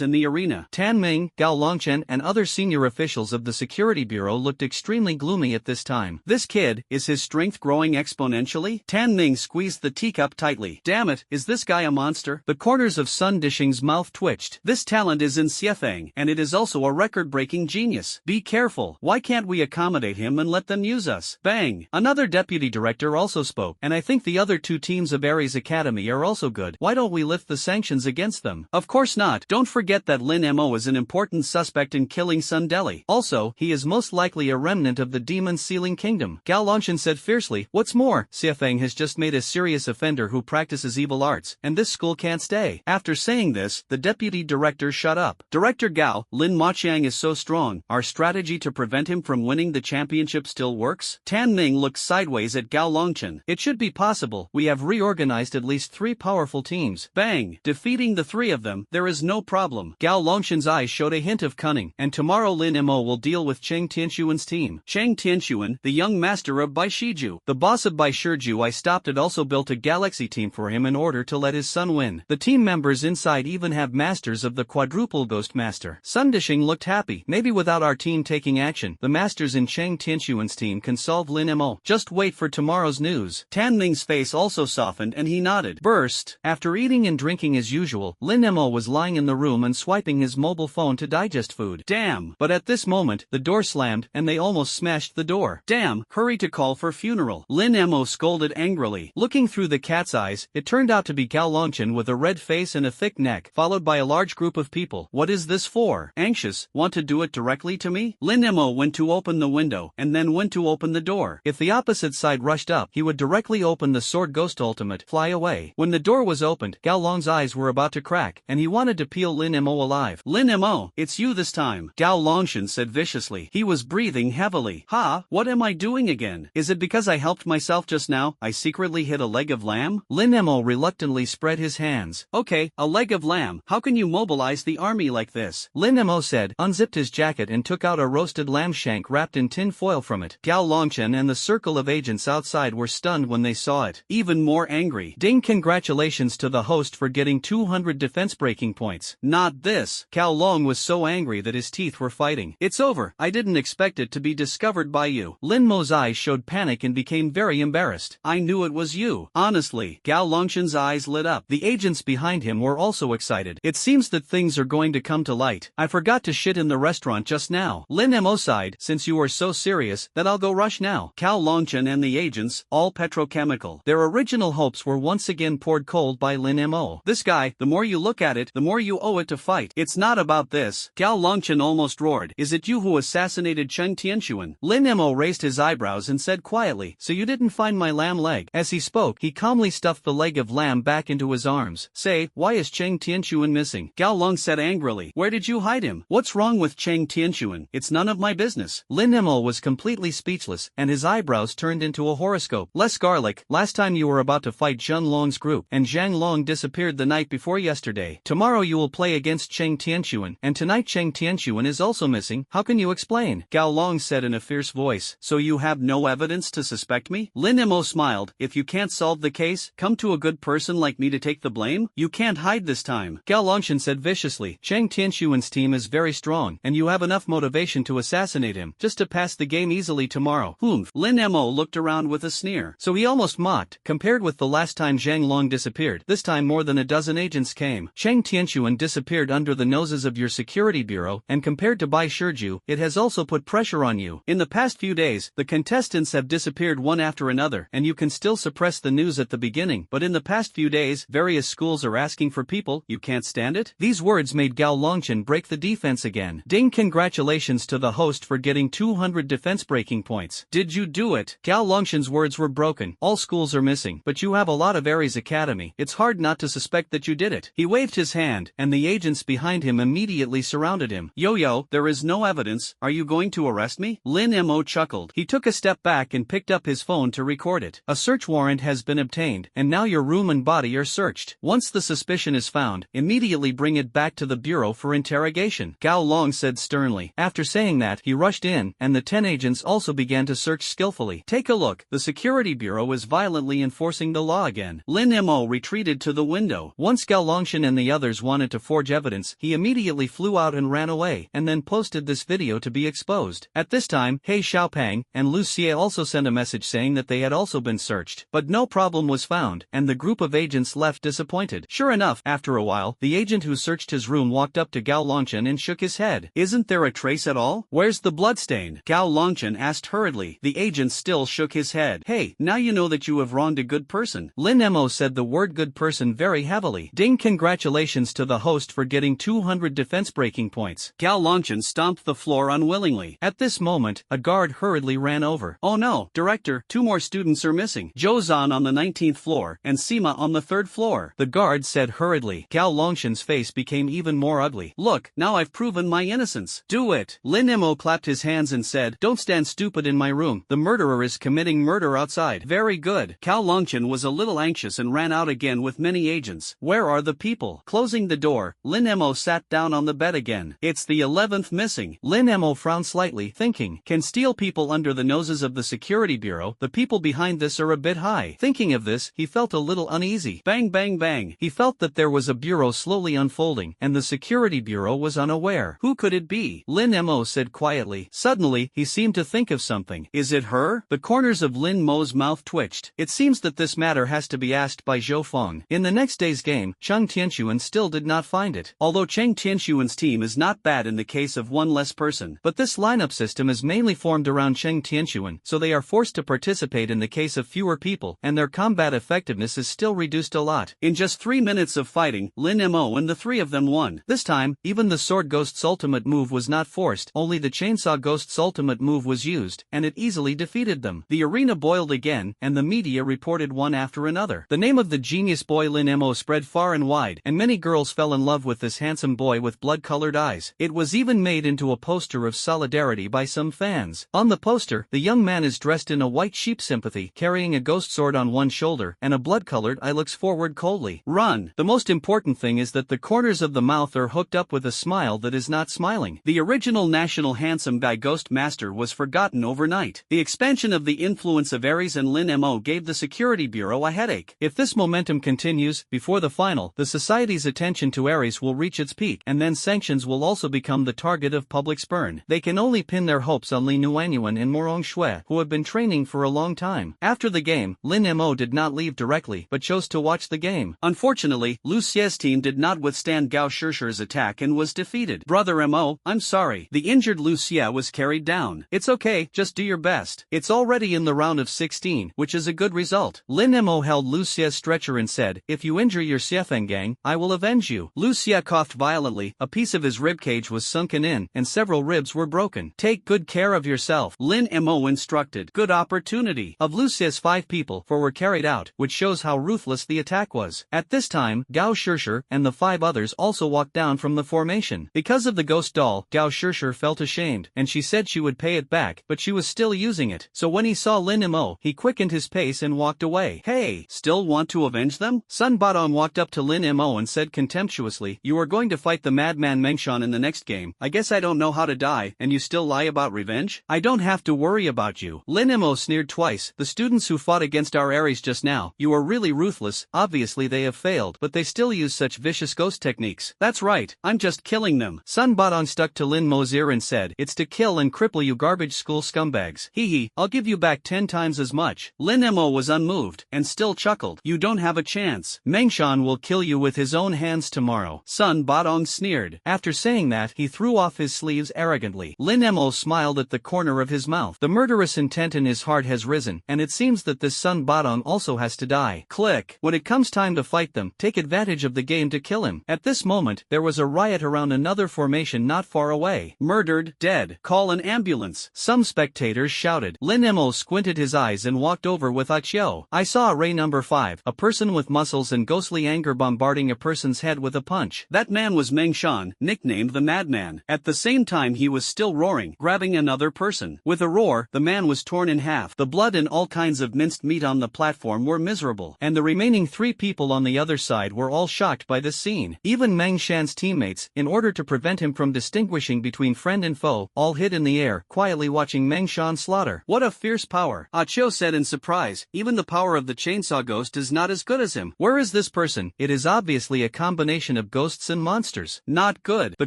S1: in the arena. Tan Ming, Gao Longchen and other senior officials of the security bureau looked extremely gloomy at this time. This kid, is his strength growing exponentially? Tan Ming squeezed the teacup tightly. Damn it, is this guy a monster? The corners of Sun Dishing's mouth twitched. This talent is in Xiefeng, and it is also a record-breaking genius. Be careful. Why can't we accommodate him and let them use us? Bang! Another deputy director also spoke, and I think the other 2 teams of Ares Academy are also good. Why don't we lift the sanctions against them? Of course not. Don't forget that Lin Mo is an important suspect in killing Sun Deli. Also, he is most likely a remnant of the demon sealing kingdom. Gao Longshan said fiercely. What's more, Xiefeng has just made a serious offender who practices evil arts, and this school can't stay. After saying this, the deputy director shut up. Director Gao, Lin Maqiang is so strong. Our strategy to prevent him from winning the championship still works? Tan Ming looked sideways at Gao Longchen. It should be possible. We have reorganized at least 3 powerful teams. Bang! Defeating the 3 of them, there is no problem. Gao Longshan's eyes showed a hint of cunning, and tomorrow Lin Mo will deal with Cheng Tianxuan's team. Cheng Tianxuan, the young master of Baishiju. The boss of Baishiju I stopped at also built a galaxy team for him in order to let his son win. The team members inside even have masters of the quadruple ghost master. Sun Dishing looked happy. Maybe without our team taking action, the masters in Cheng Tianxuan's team can solve Lin Mo. Just wait for tomorrow's news. Tan Ming's face also softened and he nodded. Burst. After eating and drinking as usual, Lin Mo was lying in the room and swiping his mobile phone to digest food. Damn! But at this moment, the door slammed and they almost smashed the door. Damn! Hurry to call for funeral. Lin Mo scolded angrily. Looking through the cat's eyes, it turned out to be Gao Longchen with a red face and a thick neck, followed by a large group of people. What is this for? Anxious? Want to do it directly to me? Lin Mo went to open the window, and then went to open the door. If the opposite side rushed up, he would directly open the sword ghost ultimate, fly away. When the door was opened, Gao Long's eyes were about to crack, and he wanted to peel Lin Mo alive. Lin Mo, it's you this time, Gao Longshan said viciously. He was breathing heavily. Ha, what am I doing again? Is it because I helped myself just now? I secretly hit a leg of lamb? Lin Mo reluctantly spread his hands. Okay, a leg of lamb. How can you mobilize the army like this? Lin Mo said, unzipped his jacket and took out a roasted lamb shank wrapped in tin foil from it. Gao Longchen and the circle of agents outside were stunned when they saw it. Even more angry. Ding! Congratulations to the host for getting 200 defense breaking points. Not this. Cao Long was so angry that his teeth were fighting. It's over. I didn't expect it to be discovered by you. Lin Mo's eyes showed panic and became very embarrassed. I knew it was you. Honestly. Gao Longshan's eyes lit up. The agents behind him were also excited. It seems that things are going to come to light. I forgot to shit in the restaurant just now. Lin Mo sighed, since you are so serious, that I'll go rush now. Cao Longchen and the agents, all petrochemical. Their original hopes were once again poured cold by Lin Mo. This guy, the more you look at it, the more you owe it to fight. It's not about this. Gao Longchen almost roared. Is it you who assassinated Cheng Tianxuan? Lin Mo raised his eyebrows and said quietly, so you didn't find my lamb leg? As he spoke, he calmly stuffed the leg of lamb back into his arms. Say, why is Cheng Tianxuan missing? Gao Long said angrily. Where did you hide him? What's wrong with Cheng Tianxuan? It's none of my business. Lin Mo was completely speechless, and his eyebrows turned into a horoscope. Less garlic. Last time you were about to fight Zheng Long's group, and Zhang Long disappeared the night before yesterday. Tomorrow you will play against Cheng Tianxuan, and tonight Cheng Tianxuan is also missing. How can you explain? Gao Long said in a fierce voice. So you have no evidence to suspect me? Lin Mo smiled. If you can't solve the case, come to a good person like me to take the blame. You can't hide this time. Gao Longshan said viciously. Cheng Tianxuan's team is very strong, and you have enough motivation to assassinate him, just to pass the game easily tomorrow. Humph. Lin Mo looked around with a sneer. So he almost mocked. Compared with the last time Zhang Long disappeared, this time more than a dozen agents came. Cheng Tianxuan disappeared under the noses of your security bureau, and compared to Bai Shiju, it has also put pressure on you. In the past few days, the contestants have disappeared one after another, and you can still suppress the news at the beginning, but in the past few days, various schools are asking for people. You can't stand it? These words made Gao Longchen break the defense again. Ding! Congratulations to the host for getting 200 defense breaking points. Did you do it? Gao Longshan's words were broken. All schools are missing, but you have a lot of Aries Academy. It's hard not to suspect that you did it. He waved his hand, and the agents behind him immediately surrounded him. Yo, there is no evidence. Are you going to arrest me? Lin Mo chuckled. He took a step back and picked up his phone to record it. A search warrant has been obtained, and now your room and body are searched. Once the suspicion is found, immediately bring it back to the bureau for interrogation, Gao Long said sternly. After saying that, he rushed in, and the 10 agents also began to search skillfully. Take a look. The security bureau is violently enforcing the law again. Lin Mo retreated to the window. Once Gao Longshan and the others wanted to forge evidence, he immediately flew out and ran away, and then posted this video to be exposed. At this time, He Xiaopeng and Lu Xie also sent a message saying that they had also been searched, but no problem was found, and the group of agents left disappointed. Sure enough, after a while, the agent who searched his room walked up to Gao Longshan and shook his head. Isn't there a trace at all? Where's the bloodstain? Gao Longshan asked hurriedly. The agent still shook his head. Hey, now you know that you have wronged a good person. Lin Mo said the word good person very heavily. Ding! Congratulations to the host for getting 200 defense breaking points. Gao Longshan stomped the floor unwillingly. At this moment, a guard hurriedly ran over. Oh no, director, 2 more students are missing. Zhou Zan on the 19th floor, and Sima on the 3rd floor. The guard said hurriedly. Gao Longshan's face became even more ugly. Look, now I've proven my innocence. Do it. Lin Mo clapped his hands and said, don't stand stupid in my room. The murderer is committing murder outside. Very good. Gao Longshan was a little anxious and ran out again with many agents. Where are the people? Closing the door, Lin Mo sat down on the bed again. It's the 11th missing. Lin Mo frowned slightly, thinking, can steal people under the noses of the security bureau? The people behind this are a bit high. Thinking of this, he felt a little uneasy. Bang bang bang. He felt that there was a bureau slowly unfolding, and the security bureau was unaware. Who could it be? Lin Mo said quietly. Suddenly, he seemed to think of something. Is it her? The corners of Lin Mo's mouth twitched. It seems that this matter has to be asked by Zhou Feng. In the next day's game, Cheng Tianxuan still did not find it. Although Cheng Tianxuan's team is not bad in the case of one less person, but this lineup system is mainly formed around Cheng Tianxuan, so they are forced to participate in the case of fewer people, and their combat effectiveness is still reduced a lot. In just 3 minutes of fighting, Lin Mo and the 3 of them won. This time, even the Sword Ghost's ultimate move was not forced, only the Chainsaw Ghost's ultimate move was used, and it easily defeated them. The arena boiled again, and the media reported one after another. The name of the genius boy Lin Mo spread far and wide, and many girls fell in love with this handsome boy with blood-colored eyes. It was even made into a poster of solidarity by some fans. On the poster, the young man is dressed in a white sheep sympathy, carrying a ghost sword on one shoulder, and a blood-colored eye looks forward coldly. Run! The most important thing is that the corners of the mouth are hooked up with a smile that is not smiling. The original national handsome guy Ghost Master was forgotten overnight. The expansion of the influence of Aries and Lin Mo gave the security bureau a headache. If this momentum continues, before the final, the society's attention to Aries will reach its peak, and then sanctions will also become the target of public spurn. They can only pin their hopes on Li Nuanyuan and Morong Shui, who have been training for a long time. After the game, Lin Mo did not leave directly, but chose to watch the game. Unfortunately, Lu Xie's team did not withstand Gao Shishir's attack and was defeated. Brother Mo, I'm sorry. The injured Lu Xie was carried down. It's okay, just do your best. It's already in the round of 16, which is a good result. Lin Mo held Lu Xie's stretcher and said, if you injure your Xiefeng madman gang, I will avenge you. Lucia coughed violently, a piece of his ribcage was sunken in, and several ribs were broken. Take good care of yourself, Lin Mo instructed. Good opportunity. Of Lucia's 5 people, 4 were carried out, which shows how ruthless the attack was. At this time, Gao Shishir and the 5 others also walked down from the formation. Because of the ghost doll, Gao Shishir felt ashamed, and she said she would pay it back, but she was still using it. So when he saw Lin Mo, he quickened his pace and walked away. Hey, still want to avenge them? Sun Badong walked up to Lin Mo and said contemptuously, you are going to fight the madman Mengshan in the next game. I guess I don't know how to die, and you still lie about revenge? I don't have to worry about you. Lin Mo sneered twice. The students who fought against our Aries just now, you are really ruthless. Obviously they have failed, but they still use such vicious ghost techniques. That's right, I'm just killing them. Sun Badong stuck to Lin Mo's ear and said, it's to kill and cripple you garbage school scumbags. Hee, I'll give you back 10 times as much. Lin Mo was unmoved, and still chuckled. You don't have a chance. Mengshan will kill you with his own hands tomorrow. Sun Badong sneered. After saying that, he threw off his sleeves arrogantly. Lin Mo smiled at the corner of his mouth. The murderous intent in his heart has risen, and it seems that this Sun Badong also has to die. Click. When it comes time to fight them, take advantage of the game to kill him. At this moment, there was a riot around another formation not far away. Murdered, dead. Call an ambulance. Some spectators shouted. Lin Mo squinted his eyes and walked over with Achio. I saw array number 5, a person with muscles and ghostly anger bombarding a person's head with a punch. That man was Mengshan, nicknamed the Madman. At the same time he was still roaring, grabbing another person. With a roar, the man was torn in half. The blood and all kinds of minced meat on the platform were miserable, and the remaining 3 people on the other side were all shocked by this scene. Even Mengshan's teammates, in order to prevent him from distinguishing between friend and foe, all hid in the air, quietly watching Mengshan slaughter. What a fierce power, Achio said in surprise. Even the power of the chainsaw ghost is not as good as him. Where is this person? It is obviously a combination of ghosts and monsters. Not good. The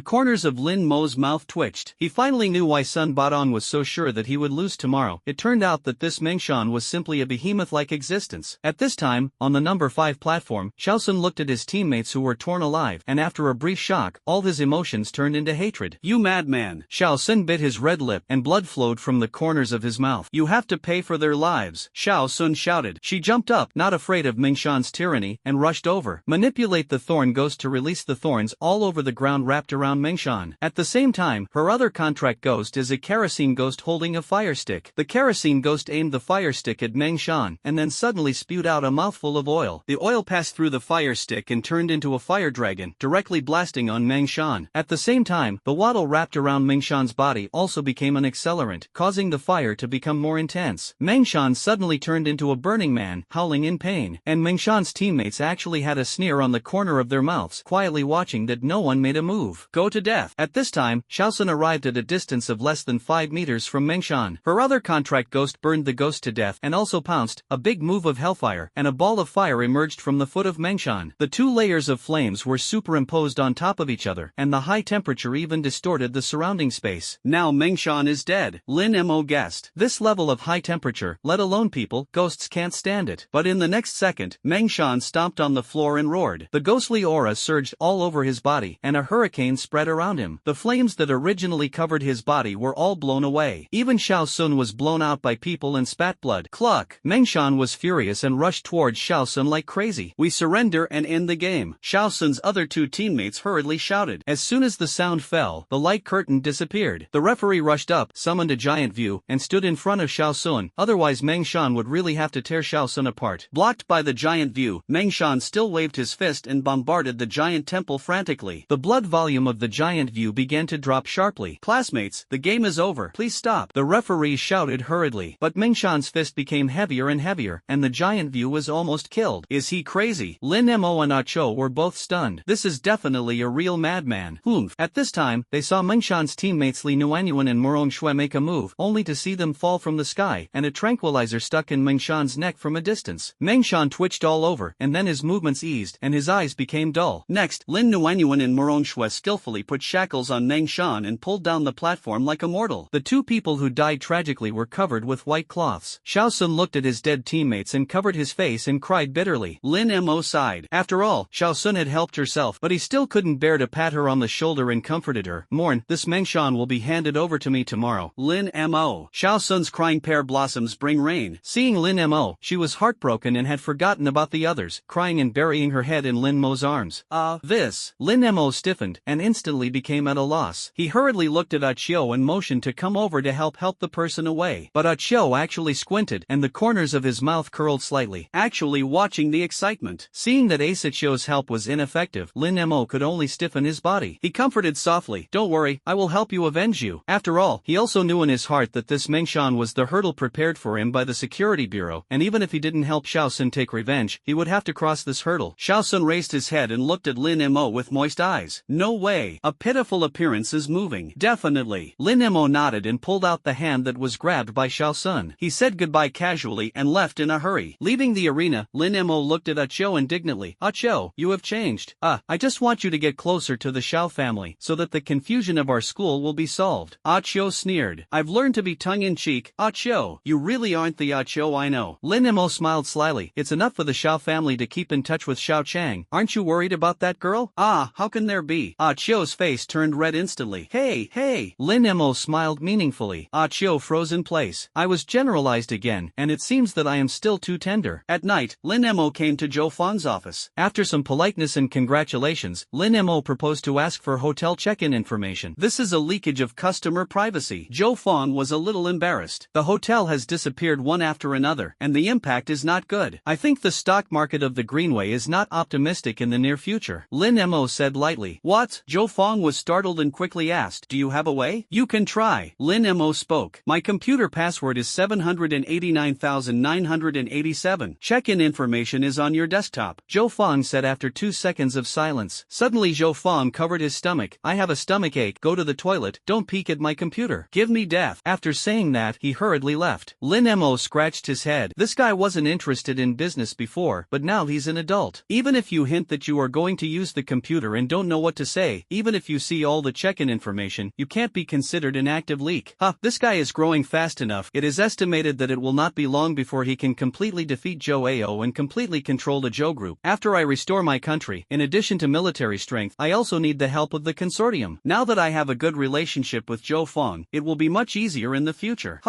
S1: corners of Lin Mo's mouth twitched. He finally knew why Sun Badong was so sure that he would lose tomorrow. It turned out that this Mengshan was simply a behemoth-like existence. At this time, on the number 5 platform, Xiaosun looked at his teammates who were torn alive, and after a brief shock, all his emotions turned into hatred. You madman! Xiaosun bit his red lip, and blood flowed from the corners of his mouth. You have to pay for their lives, Xiaosun shouted. She jumped up, not afraid of Mengshan's tyranny, and rushed over. Manipulate the thorn ghost to release the thorns all over the ground wrapped around Mengshan. At the same time, her other contract ghost is a kerosene ghost holding a fire stick. The kerosene ghost aimed the fire stick at Mengshan, and then suddenly spewed out a mouthful of oil. The oil passed through the fire stick and turned into a fire dragon, directly blasting on Mengshan. At the same time, the waddle wrapped around Mengshan's body also became an accelerant, causing the fire to become more intense. Mengshan suddenly turned into a burning man, howling in pain, and Mengshan's teammates actually had a sneer on the corner of their mouths, quietly watching that no one made a move. Go to death. At this time, Xiaosun arrived at a distance of less than 5 meters from Mengshan. Her other contract ghost burned the ghost to death and also pounced. A big move of hellfire, and a ball of fire emerged from the foot of Mengshan. The 2 layers of flames were superimposed on top of each other, and the high temperature even distorted the surrounding space. Now Mengshan is dead, Lin Mo guessed. This level of high temperature, let alone people, ghosts can't stand it. But in the next second, Mengshan stomped on the floor and roared. The ghostly aura surged all over his body, and a hurricane spread around him. The flames that originally covered his body were all blown away. Even Xiaosun was blown out by people and spat blood. Cluck! Mengshan was furious and rushed towards Xiaosun like crazy. We surrender and end the game, Xiaosun's other 2 teammates hurriedly shouted. As soon as the sound fell, the light curtain disappeared. The referee rushed up, summoned a giant view, and stood in front of Xiaosun, otherwise Mengshan would really have to tear Xiaosun apart. Blocked by the giant view, Mengshan still waved his fist and bombarded the giant temple frantically. The blood volume of the giant view began to drop sharply. Classmates, the game is over. Please stop. The referee shouted hurriedly. But Mengshan's fist became heavier and heavier, and the giant view was almost killed. Is he crazy? Lin Mo and Achio were both stunned. This is definitely a real madman. Humph. At this time, they saw Mengshan's teammates Li Nuanyuan and Murong Shui make a move, only to see them fall from the sky, and a tranquilizer stuck in Mengshan's neck from a distance. Mengshan twitched all over, and then his movements eased, and his eyes became dull. Next, Lin Nuanyuan and Murong Shui skillfully put shackles on Mengshan and pulled down the platform like a mortal. The 2 people who died tragically were covered with white cloths. Xiaosun looked at his dead teammates and covered his face and cried bitterly. Lin Mo sighed. After all, Xiaosun had helped herself, but he still couldn't bear to pat her on the shoulder and comforted her. Mourn, this Mengshan will be handed over to me tomorrow. Lin Mo. Xiaosun's crying pear blossoms bring rain. Seeing Lin Mo, she was heartbroken and had forgotten about the others, crying and burying her head in Lin Mo's arms. This. Lin Mo stiffened and instantly became at a loss. He hurriedly looked at Achio and motioned to come over to help the person away. But Achio actually squinted and the corners of his mouth curled slightly, actually watching the excitement. Seeing that Achio's help was ineffective, Lin Mo could only stiffen his body. He comforted softly, "Don't worry, I will help you avenge you." After all, he also knew in his heart that this Mengshan was the hurdle prepared for him by the security bureau, and even if he didn't help Xiao Sun take revenge, he would have to cross this hurdle. Xiao Sun raised his head and looked at Lin Mo with moist eyes. "No way. A pitiful appearance is moving." "Definitely." Lin Mo nodded and pulled out the hand that was grabbed by Xiao Sun. He said goodbye casually and left in a hurry. Leaving the arena, Lin Mo looked at Achio indignantly. "Achio, you have changed. I just want you to get closer to the Xiao family, so that the confusion of our school will be solved." Achio sneered. "I've learned to be tongue-in-cheek. Achio, you really aren't the Achio I know." Lin Mo smiled slyly. "It's enough for the Xiao family to keep in touch with Xiao Chang. Aren't you worried about that girl?" How can there be?" Achio's face turned red instantly. Hey. Lin Mo smiled meaningfully. Achio froze in place. "I was generalized again, and it seems that I am still too tender." At night, Lin Mo came to Zhou Fang's office. After some politeness and congratulations, Lin Mo proposed to ask for hotel check-in information. "This is a leakage of customer privacy." Zhou Fang was a little embarrassed. "The hotel has disappeared one after another, and the impact is not good. I think the stock market of the Greenway is not optimistic in the near future." Lin Mo said lightly. "What?" Zhou Fang was startled and quickly asked. "Do you have a way?" "You can try." Lin Mo spoke. "My computer password is 789,987. Check-in information is on your desktop." Zhou Fang said after 2 seconds of silence. Suddenly Zhou Fang covered his stomach. "I have a stomach ache. Go to the toilet. Don't peek at my computer. Give me death." After saying that, he hurriedly left. Lin Mo scratched his head. This guy wasn't interested in business before, but now he's an adult. Even if you hint that you are going to use the computer and don't know what to say, even if you see all the check-in information, you can't be considered an active leak. This guy is growing fast enough. It is estimated that it will not be long before he can completely defeat Zhou Ao and completely control the Zhou group. After I restore my country, in addition to military strength, I also need the help of the consortium. Now that I have a good relationship with Zhou Fang, it will be much easier in the future.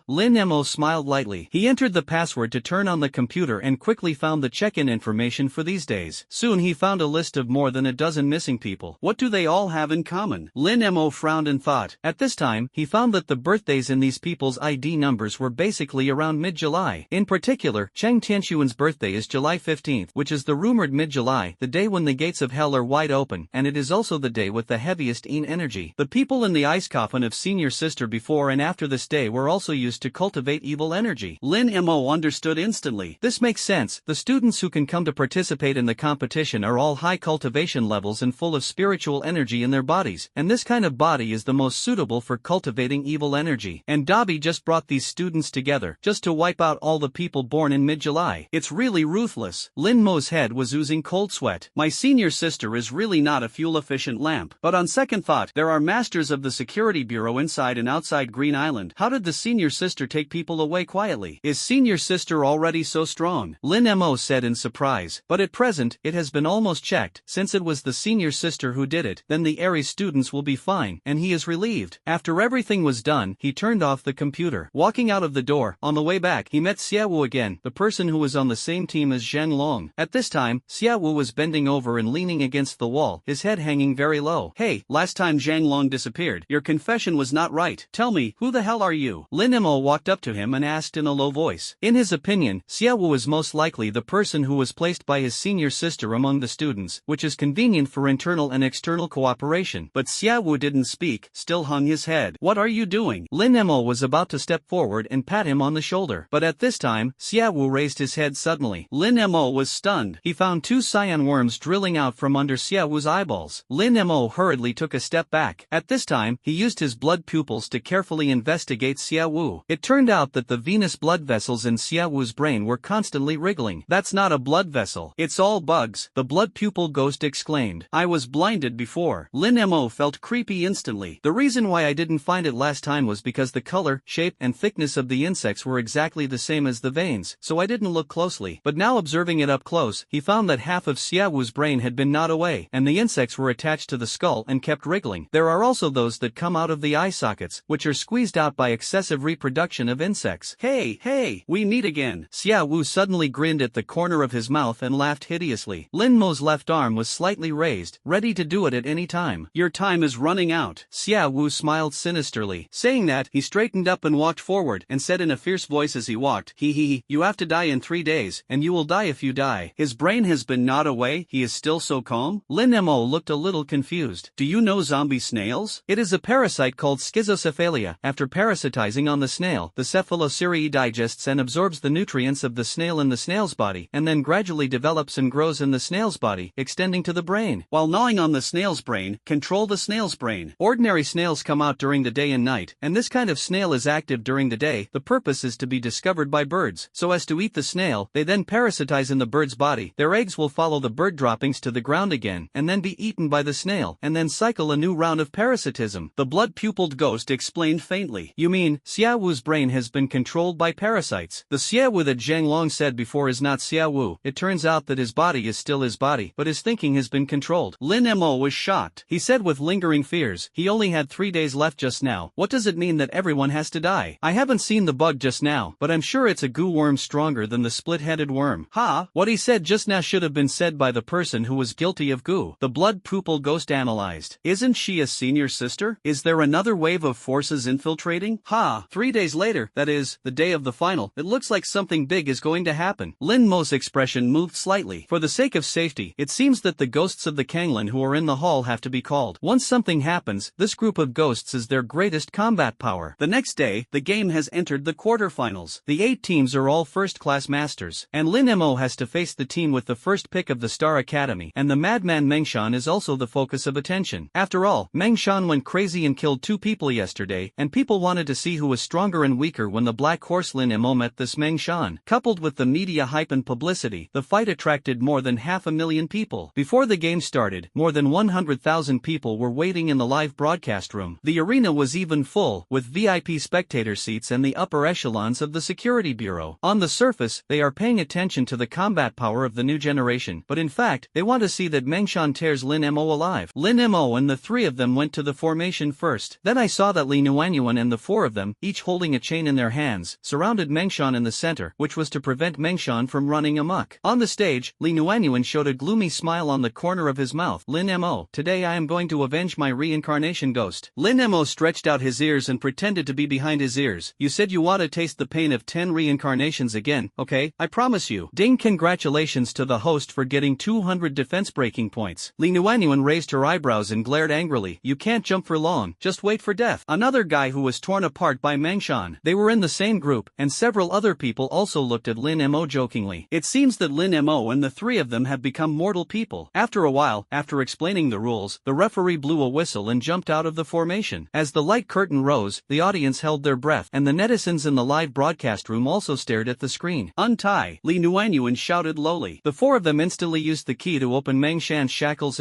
S1: Lin Mo smiled lightly. He entered the password to turn on the computer and quickly found the check-in information for these days. Soon he found a list of more than a dozen missing people. What do they all have in common? Lin Mo frowned and thought. At this time, he found that the birthdays in these people's ID numbers were basically around mid-July. In particular, Cheng Tianxuan's birthday is July 15th, which is the rumored mid-July, the day when the gates of hell are wide open, and it is also the day with the heaviest yin energy. The people in the ice coffin of Senior Sister before and after this day were also used to cultivate evil energy. Lin Mo understood instantly. This makes sense. The students who can come to participate in the competition are all high cultivation levels and full of spiritual energy in their bodies, and this kind of body is the most suitable for cultivating evil energy. And Dobby just brought these students together, just to wipe out all the people born in mid-July. It's really ruthless. Lin Mo's head was oozing cold sweat. My Senior Sister is really not a fuel-efficient lamp. But on second thought, there are masters of the security bureau inside and outside Green Island. How did the Senior Sister take people away quietly? Is Senior Sister already so strong? Lin Mo said in surprise. But at present, it has been almost checked. Since it was the Senior Sister who did it, then the Aries students will be fine, and he is relieved. After everything was done, he turned off the computer. Walking out of the door, on the way back, he met Xiaowu again, the person who was on the same team as Zheng Long. At this time, Xiaowu was bending over and leaning against the wall, his head hanging very low. "Hey, last time Zheng Long disappeared, your confession was not right. Tell me, who the hell are you?" Lin Mo walked up to him and asked in a low voice. In his opinion, Xiaowu is most likely the person who was placed by his Senior Sister among the students, which is convenient for internal and external cooperation. But Xiaowu didn't speak, still hung his head. "What are you doing?" Lin Mo was about to step forward and pat him on the shoulder. But at this time, Xiaowu raised his head suddenly. Lin Mo was stunned. He found 2 cyan worms drilling out from under Xiaowu's eyeballs. Lin Mo hurriedly took a step back. At this time, he used his blood pupils to carefully investigate Xiaowu. It turned out that the venous blood vessels in Xiaowu's brain were constantly wriggling. "That's not a blood vessel. It's all bugs," the blood pupil ghost exclaimed. "I was blinded before." Lin Mo felt creepy instantly. The reason why I didn't find it last time was because the color, shape, and thickness of the insects were exactly the same as the veins, so I didn't look closely. But now observing it up close, he found that half of Xiaowu's brain had been gnawed away, and the insects were attached to the skull and kept wriggling. There are also those that come out of the eye sockets, which are squeezed out by excessive reproduction of insects. Hey, we meet again." Xiaowu suddenly grinned at the corner of his mouth and laughed hideously. Lin Mo's left arm was slightly raised, ready to do it at any time. Your time is running out. Xia Wu smiled sinisterly. Saying that, he straightened up and walked forward, and said in a fierce voice as he walked, you have to die in 3 days, and you will die if you die. His brain has been gnawed away, he is still so calm? Lin Mo looked a little confused. Do you know zombie snails? It is a parasite called schizocephalia. After parasitizing on the snail, the cephalocereae digests and absorbs the nutrients of the snail in the snail's body, and then gradually develops and grows in the snail's body, extending to the brain. While gnawing on the snail's brain, control the snail's brain. Ordinary snails come out during the day and night, and this kind of snail is active during the day. The purpose is to be discovered by birds, so as to eat the snail. They then parasitize in the bird's body. Their eggs will follow the bird droppings to the ground again, and then be eaten by the snail, and then cycle a new round of parasitism. The blood-pupiled ghost explained faintly. You mean, Xia Wu's brain has been controlled by parasites? The Xia Wu that Zhang Long said before is not Xia Wu. It turns out that his body is still his body, but his thinking has been controlled. Lin Mo was shocked. He said with lingering fears, he only had 3 days left just now. What does it mean that everyone has to die? I haven't seen the bug just now, but I'm sure it's a goo worm stronger than the split-headed worm. Ha! What he said just now should have been said by the person who was guilty of goo. The blood-pupil ghost analyzed. Isn't she a senior sister? Is there another wave of forces infiltrating? Ha! 3 days later, that is, the day of the final, it looks like something big is going to happen. Lin Mo's expression moved slightly. For the sake of safety, it seems that the ghosts of the Kanglan who are in the hall have to be called. Once something happens, this group of ghosts is their greatest combat power. The next day, the game has entered the quarterfinals. The 8 teams are all first-class masters, and Lin Mo has to face the team with the first pick of the Star Academy, and the madman Mengshan is also the focus of attention. After all, Mengshan went crazy and killed 2 people yesterday, and people wanted to see who was stronger and weaker when the Black Horse Lin Mo met this Mengshan. Coupled with the media hype and publicity, the fight attracted more than 500,000 people. Before the game started, more than 100,000 people were waiting in the live broadcast room. The arena was even full, with VIP spectator seats and the upper echelons of the security bureau. On the surface, they are paying attention to the combat power of the new generation, but in fact, they want to see that Mengshan tears Lin Mo alive. Lin Mo and the 3 of them went to the formation first. Then I saw that Li Nuanyuan and the 4 of them, each holding a chain in their hands, surrounded Mengshan in the center, which was to prevent Mengshan from running amok. On the stage, Li Nuanyuan showed a gloomy smile on the corner of his mouth. Lin Mo, today I am going to avenge my reincarnation ghost. Lin Mo stretched out his ears and pretended to be behind his ears. You said you want to taste the pain of 10 reincarnations again, okay? I promise you. Ding! Congratulations to the host for getting 200 defense breaking points. Li Nuanyuan raised her eyebrows and glared angrily. You can't jump for long, just wait for death. Another guy who was torn apart by Mengshan. They were in the same group, and several other people also looked at Lin Mo jokingly. It seems that Lin Mo and the 3 of them have become mortal people. After a while, after explaining the rules, the referee blew a whistle and jumped out of the formation. As the light curtain rose, the audience held their breath, and the netizens in the live broadcast room also stared at the screen. Untie! Li Nuanyuan shouted lowly. The 4 of them instantly used the key to open Mengshan's shackles,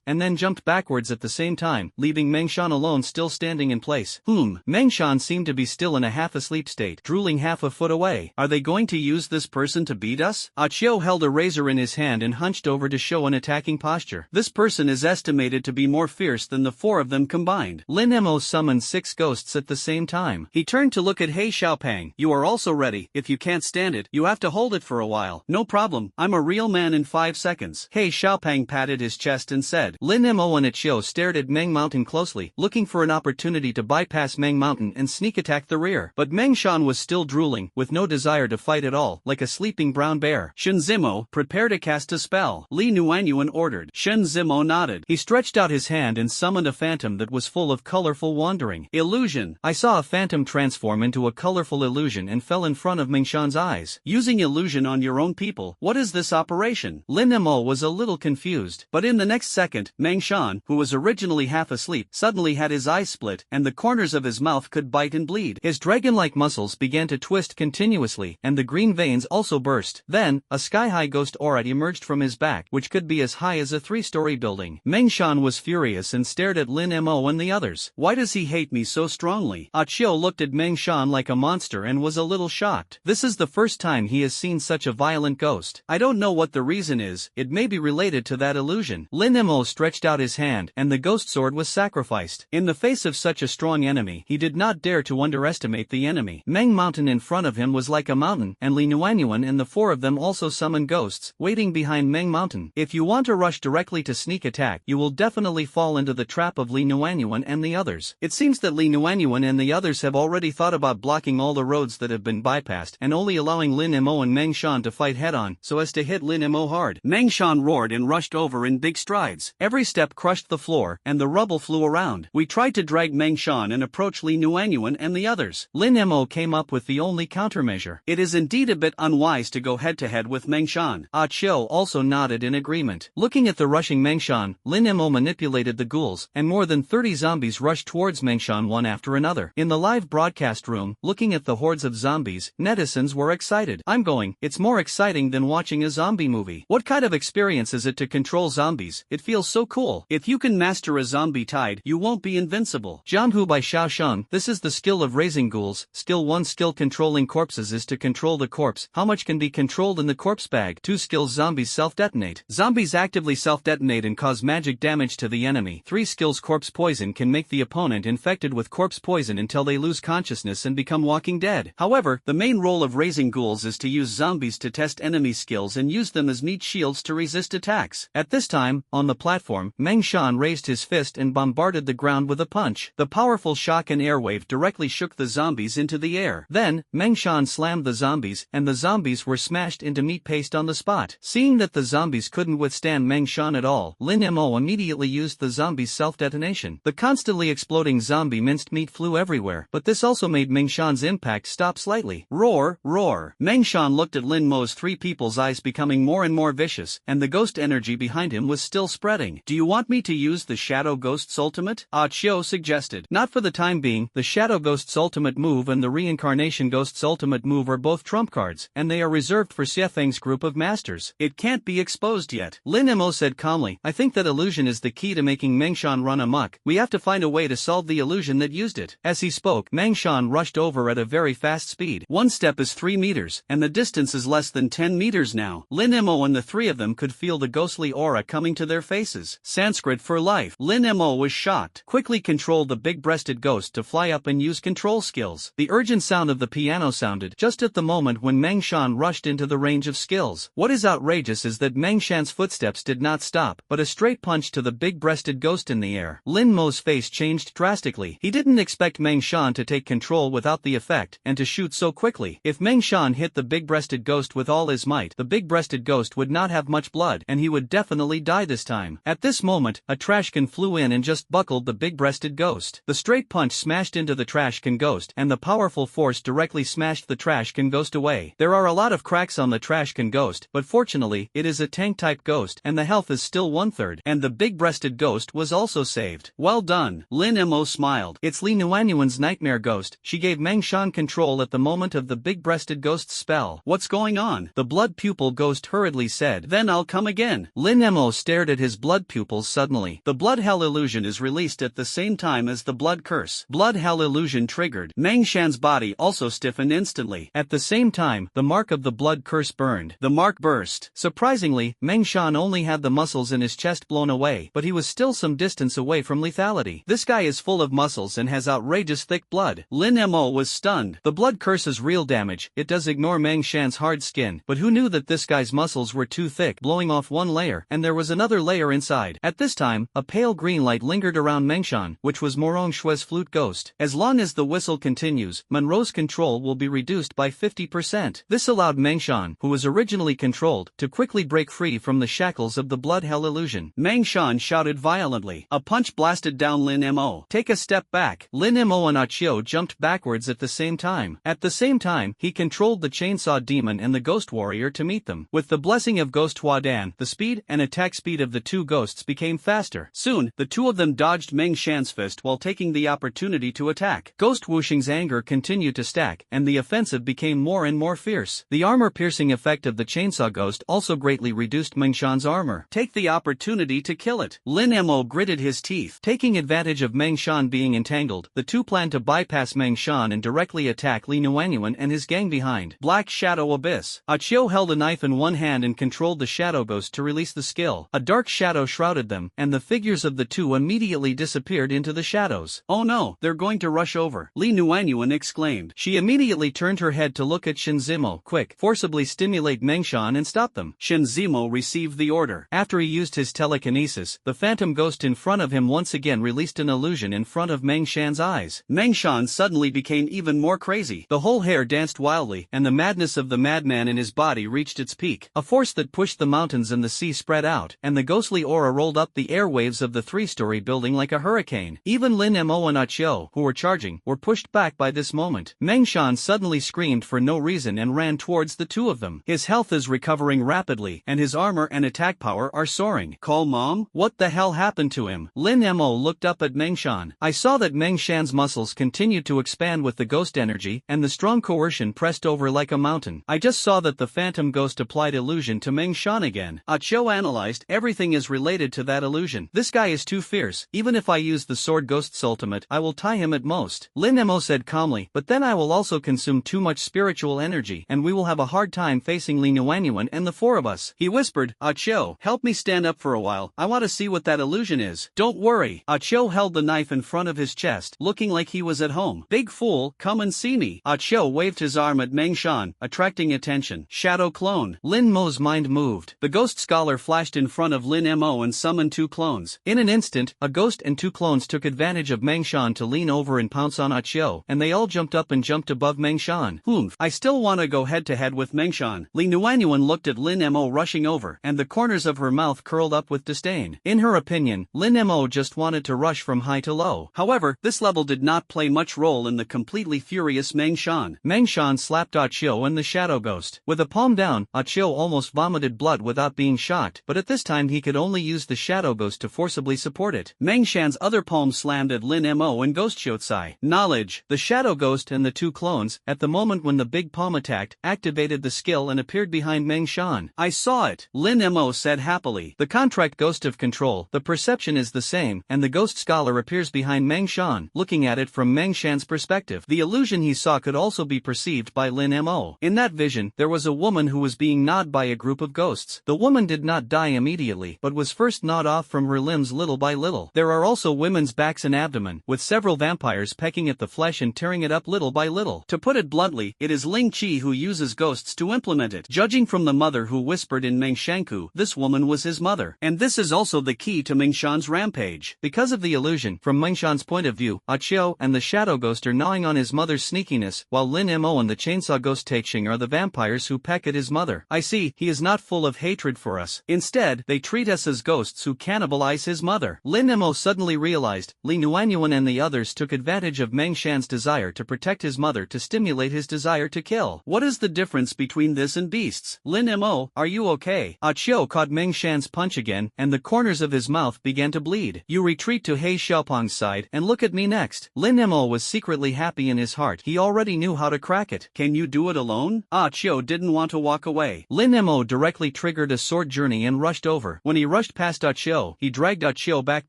S1: and then jumped backwards at the same time, leaving Mengshan alone still standing in place. Mengshan seemed to be still in a half-asleep state, drooling half a foot away. Are they going to use this person to beat us? Achio held a razor in his hand and hunched over to show an attacking posture. This person is estimated to be more fierce than the 4 of them combined. Lin Mo summoned 6 ghosts at the same time. He turned to look at He Xiaopang. You are also ready. If you can't stand it, you have to hold it for a while. No problem. I'm a real man in 5 seconds. He Xiaopang patted his chest and said. Lin Mo and Achio stared at Meng Mountain closely, looking for an opportunity to bypass Meng Mountain and sneak attack the rear. But Mengshan was still drooling, with no desire to fight at all, like a sleeping brown bear. Shen Zimo, prepare to cast a spell. Li Nuanyuan ordered. Shen Zimo nodded. He stretched out his hand and summoned a phantom that was full of colorful wandering. Illusion. I saw a phantom transform into a colorful illusion and fell in front of Mengshan's eyes. Using illusion on your own people, what is this operation? Lin Mo was a little confused, but in the next second, Mengshan, who was originally half asleep, suddenly had his eyes split, and the corners of his mouth could bite and bleed. His dragon-like muscles began to twist continuously, and the green veins also burst. Then, a sky-high ghost aura emerged from his back, which could be as high as a 3-story building. Mengshan was furious and stared at Lin Mo and the others. Why does he hate me so strongly? Achio looked at Mengshan like a monster and was a little shocked. This is the first time he has seen such a violent ghost. I don't know what the reason is, it may be related to that illusion. Lin Mo stretched out his hand, and the ghost sword was sacrificed. In the face of such a strong enemy, he did not dare to underestimate the enemy. Meng Mountain in front of him was like a mountain, and Li Nuanyuan and the 4 of them also summoned ghosts, waiting behind Meng Mountain. If you want to rush directly to sneak attack, you will definitely fall into the trap of Li Nuanyuan and the others. It seems that Li Nuanyuan and the others have already thought about blocking all the roads that have been bypassed and only allowing Lin Mo and Meng Shan to fight head-on so as to hit Lin Mo hard. Meng Shan roared and rushed over in big strides. Every step crushed the floor, and the rubble flew around. We tried to drag Meng Shan and approach Li Nuanyuan and the others. Lin Mo came up with the only countermeasure. It is indeed a bit unwise to go head-to-head with Meng Shan. Ah Chiu also nodded in agreement. Looking at the rushing Meng Shan, Lin Mo manipulated the ghouls, and more than 30 zombies rushed towards Meng Shan one after another. In the live broadcast room, looking at the hordes of zombies, netizens were excited. I'm going, it's more exciting than watching a zombie movie. What kind of experience is it to control zombies? It feels so cool. If you can master a zombie tide, you won't be invincible. Jianhu by Xiaosheng. This is the skill of raising ghouls. Skill 1. Skill controlling corpses is to control the corpse. How much can be controlled in the corpse bag? 2 skills. Zombies self-detonate. Zombies actively self-detonate and cause magic damage to the enemy. 3 skills. Corpse poison can make the opponent infected with corpse poison until they lose consciousness and become walking dead. However, the main role of raising ghouls is to use zombies to test enemy skills and use them as meat shields to resist attacks. At this time, on the platform, Meng Shan raised his fist and bombarded the ground with a punch. The powerful shock and airwave directly shook the zombies into the air. Then, Meng Shan slammed the zombies, and the zombies were smashed into meat paste on the spot. Seeing that the zombies couldn't withstand Meng Shan at all, Lin Mo immediately used the zombies' self-detonation. The constantly exploding zombie minced meat flew everywhere, but this also made Meng Shan's impact stop slightly. Roar, roar. Meng Shan looked at Lin Mo's 3 people's eyes becoming more and more vicious, and the ghost energy behind him was still spreading. Do you want me to use the Shadow Ghost's ultimate? Ah Chiu suggested. Not for the time being. The Shadow Ghost's ultimate move and the Reincarnation Ghost's ultimate move are both trump cards, and they are reserved for Xiefeng's group of masters. It can't be exposed yet. Lin Mo said calmly, I think that illusion is the key to making Meng Shan run amok. We have to find a way to solve the illusion that used it. As he spoke, Meng Shan rushed over at a very fast speed. 1 step is 3 meters, and the distance is less than 10 meters now. Lin Mo and the 3 of them could feel the ghostly aura coming to their faces. Sanskrit for life. Lin Mo was shocked. Quickly controlled the big-breasted ghost to fly up and use control skills. The urgent sound of the piano sounded just at the moment when Meng Shan rushed into the range of skills. What is outrageous is that Meng Shan's footsteps did not stop, but a straight punch to the big-breasted ghost in the air. Lin Mo's face changed drastically. He didn't expect Meng Shan to take control without the effect, and to shoot so quickly. If Meng Shan hit the big-breasted ghost with all his might, the big-breasted ghost would not have much blood, and he would definitely die this time. At this moment, a trash can flew in and just buckled the big-breasted ghost. The straight punch smashed into the trash can ghost, and the powerful force directly smashed the trash can ghost away. There are a lot of cracks on the trash can ghost, but fortunately, it is a tank-type ghost, and the health is still 1/3, and the big-breasted ghost was also saved. Well done. Lin Mo smiled. It's Li Nuanyuan's nightmare ghost. She gave Meng Shan control at the moment of the big-breasted ghost's spell. What's going on? The blood pupil ghost hurriedly said. Then I'll come again. Lin Mo stared at his blood pupils suddenly. The blood hell illusion is released at the same time as the blood curse. Blood hell illusion triggered. Meng Shan's body also stiffened instantly. At the same time, the mark of the blood curse burned. The mark burst. Surprisingly, Meng Shan only had the muscles in his chest blown away, but he was still some distance away from lethality. This guy is full of muscles and has outrageous thick blood. Lin Mo was stunned. The blood curse is real damage. It does ignore Meng Shan's hard skin, but who knew that this guy's muscles were too thick, blowing off one layer, and there was another layer inside. At this time, a pale green light lingered around Meng Shan, which was Morong Shue's flute ghost. As long as the whistle continues, Monroe's control will be reduced by 50%. This allowed Meng Shan, who was originally controlled, to quickly break free from the shackles of the blood hell illusion. Meng Shan shouted violently. A punch blasted down Lin Mo. Take a step back. Lin Mo and Ah Chiu jumped backwards at the same time. At the same time, he controlled the chainsaw demon and the ghost warrior to meet them. With the blessing of Ghost Huadan, the speed and attack speed of the 2 ghosts became faster. Soon, the 2 of them dodged Meng Shan's fist while taking the opportunity to attack. Ghost Wuxing's anger continued to stack, and the offensive became more and more fierce. The armor-piercing effect of the chainsaw ghost also greatly reduced Meng Shan's armor. Take the opportunity to kill it. Lin Mo gritted his teeth. Taking advantage of Meng Shan being entangled, the 2 planned to bypass Meng Shan and directly attack Li Nuanyuan and his gang behind. Black Shadow Abyss. Ah Chiu held a knife in one hand and controlled the shadow ghost to release the skill. A dark shadow shrouded them, and the figures of the 2 immediately disappeared into the shadows. Oh no, they're going to rush over. Li Nuanyuan exclaimed. She immediately turned her head to look at Shinzimo. Quick, forcibly stimulate Mengshan and stop them. Shen Zimo received the order. After he used his telekinesis, the phantom ghost in front of him once again released an illusion in front of Mengshan's eyes. Mengshan suddenly became even more crazy. The whole hair danced wildly, and the madness of the madman in his body reached its peak. A force that pushed the mountains and the sea spread out, and the ghostly aura rolled up the airwaves of the three-story building like a hurricane. Even Lin Mo and Achio, who were charging, were pushed back by this moment. Mengshan suddenly screamed for no reason and ran towards the two of them. His health is recovering rapidly, and his armor and attack power are soaring. Call mom? What the hell happened to him? Lin Mo looked up at Mengshan. I saw that Mengshan's muscles continued to expand with the ghost energy, and the strong coercion pressed over like a mountain. I just saw that the phantom ghost applied illusion to Mengshan again. Achio analyzed. Everything is related to that illusion. This guy is too fierce. Even if I use the sword ghost's ultimate, I will tie him at most. Lin Mo said calmly, but then I will also consume too much spiritual energy, and we will have a hard time facing Li Nuanyuan and the four of us. He whispered, Achio, help me stand up for a while. I want to see what that illusion is. Don't worry. Achio held the knife in front of his chest, looking like he was at home. Big fool, come and see me. Achio waved his arm at Mengshan, attracting attention. Shadow clone. Lin Mo's mind moved. The ghost scholar flashed in front of Lin Mo and summoned two clones. In an instant, a ghost and two clones took advantage of Mengshan to lean over and pounce on Achio, and they all jumped up and jumped above Mengshan. I still want to go head-to-head with Mengshan. Li Nuanyuan looked at Lin Mo rushing over, and the corners of her mouth curled up with disdain. In her opinion, Lin Mo just wanted to rush from high to low. However, this level did not play much role in the completely furious Mengshan. Mengshan slapped Achio and the shadow ghost. With a palm down, Achio almost vomited blood without being shocked, but at this time he could only use the shadow ghost to forcibly support it. Mengshan's other palm slammed at Lin Mo and Ghost Shotsai. Knowledge. The shadow ghost and the two clones, at the moment when the big palm attacked, activated the skill and appeared behind Mengshan. I saw it, Lin Mo said happily. The contract ghost of control, the perception is the same, and the ghost scholar appears behind Mengshan, looking at it from Mengshan's perspective. The illusion he saw could also be perceived by Lin Mo. In that vision, there was a woman who was being gnawed by a group of ghosts. The woman did not die immediately, but was first gnawed off from her limbs little by little. There are also women's backs and abdomen, with several vampires pecking at the flesh and tearing it up little by little. To put it bluntly, it is Ling Qi who uses ghosts to implement it. Judging from the mother who whispered in Mengshanku, this woman was his mother. And this is also the key to Mengshan's rampage. Because of the illusion, from Mengshan's point of view, Achio and the shadow ghost are gnawing on his mother's sneakiness, while Lin Mo and the chainsaw ghost Taixing are the vampires who peck at his mother. I see, he is not full of hatred for us. Instead, they treat us as ghosts who cannibalize his mother. Lin Mo suddenly realized, Li Nuanyuan and the others took advantage of Mengshan's desire to protect his mother to stimulate his desire to kill. What is the difference between this and beasts? Lin Mo, are you okay? Achio caught Mengshan's punch again, and the corners of his mouth began to bleed. You retreat to He Xiaopong's side and look at me next. Lin Mo was secretly happy in his heart. He already knew how to crack it. Can you do it alone? Achio didn't want to walk away. Lin Mo directly triggered a sword journey and rushed over. When he rushed past Achio, he dragged Achio back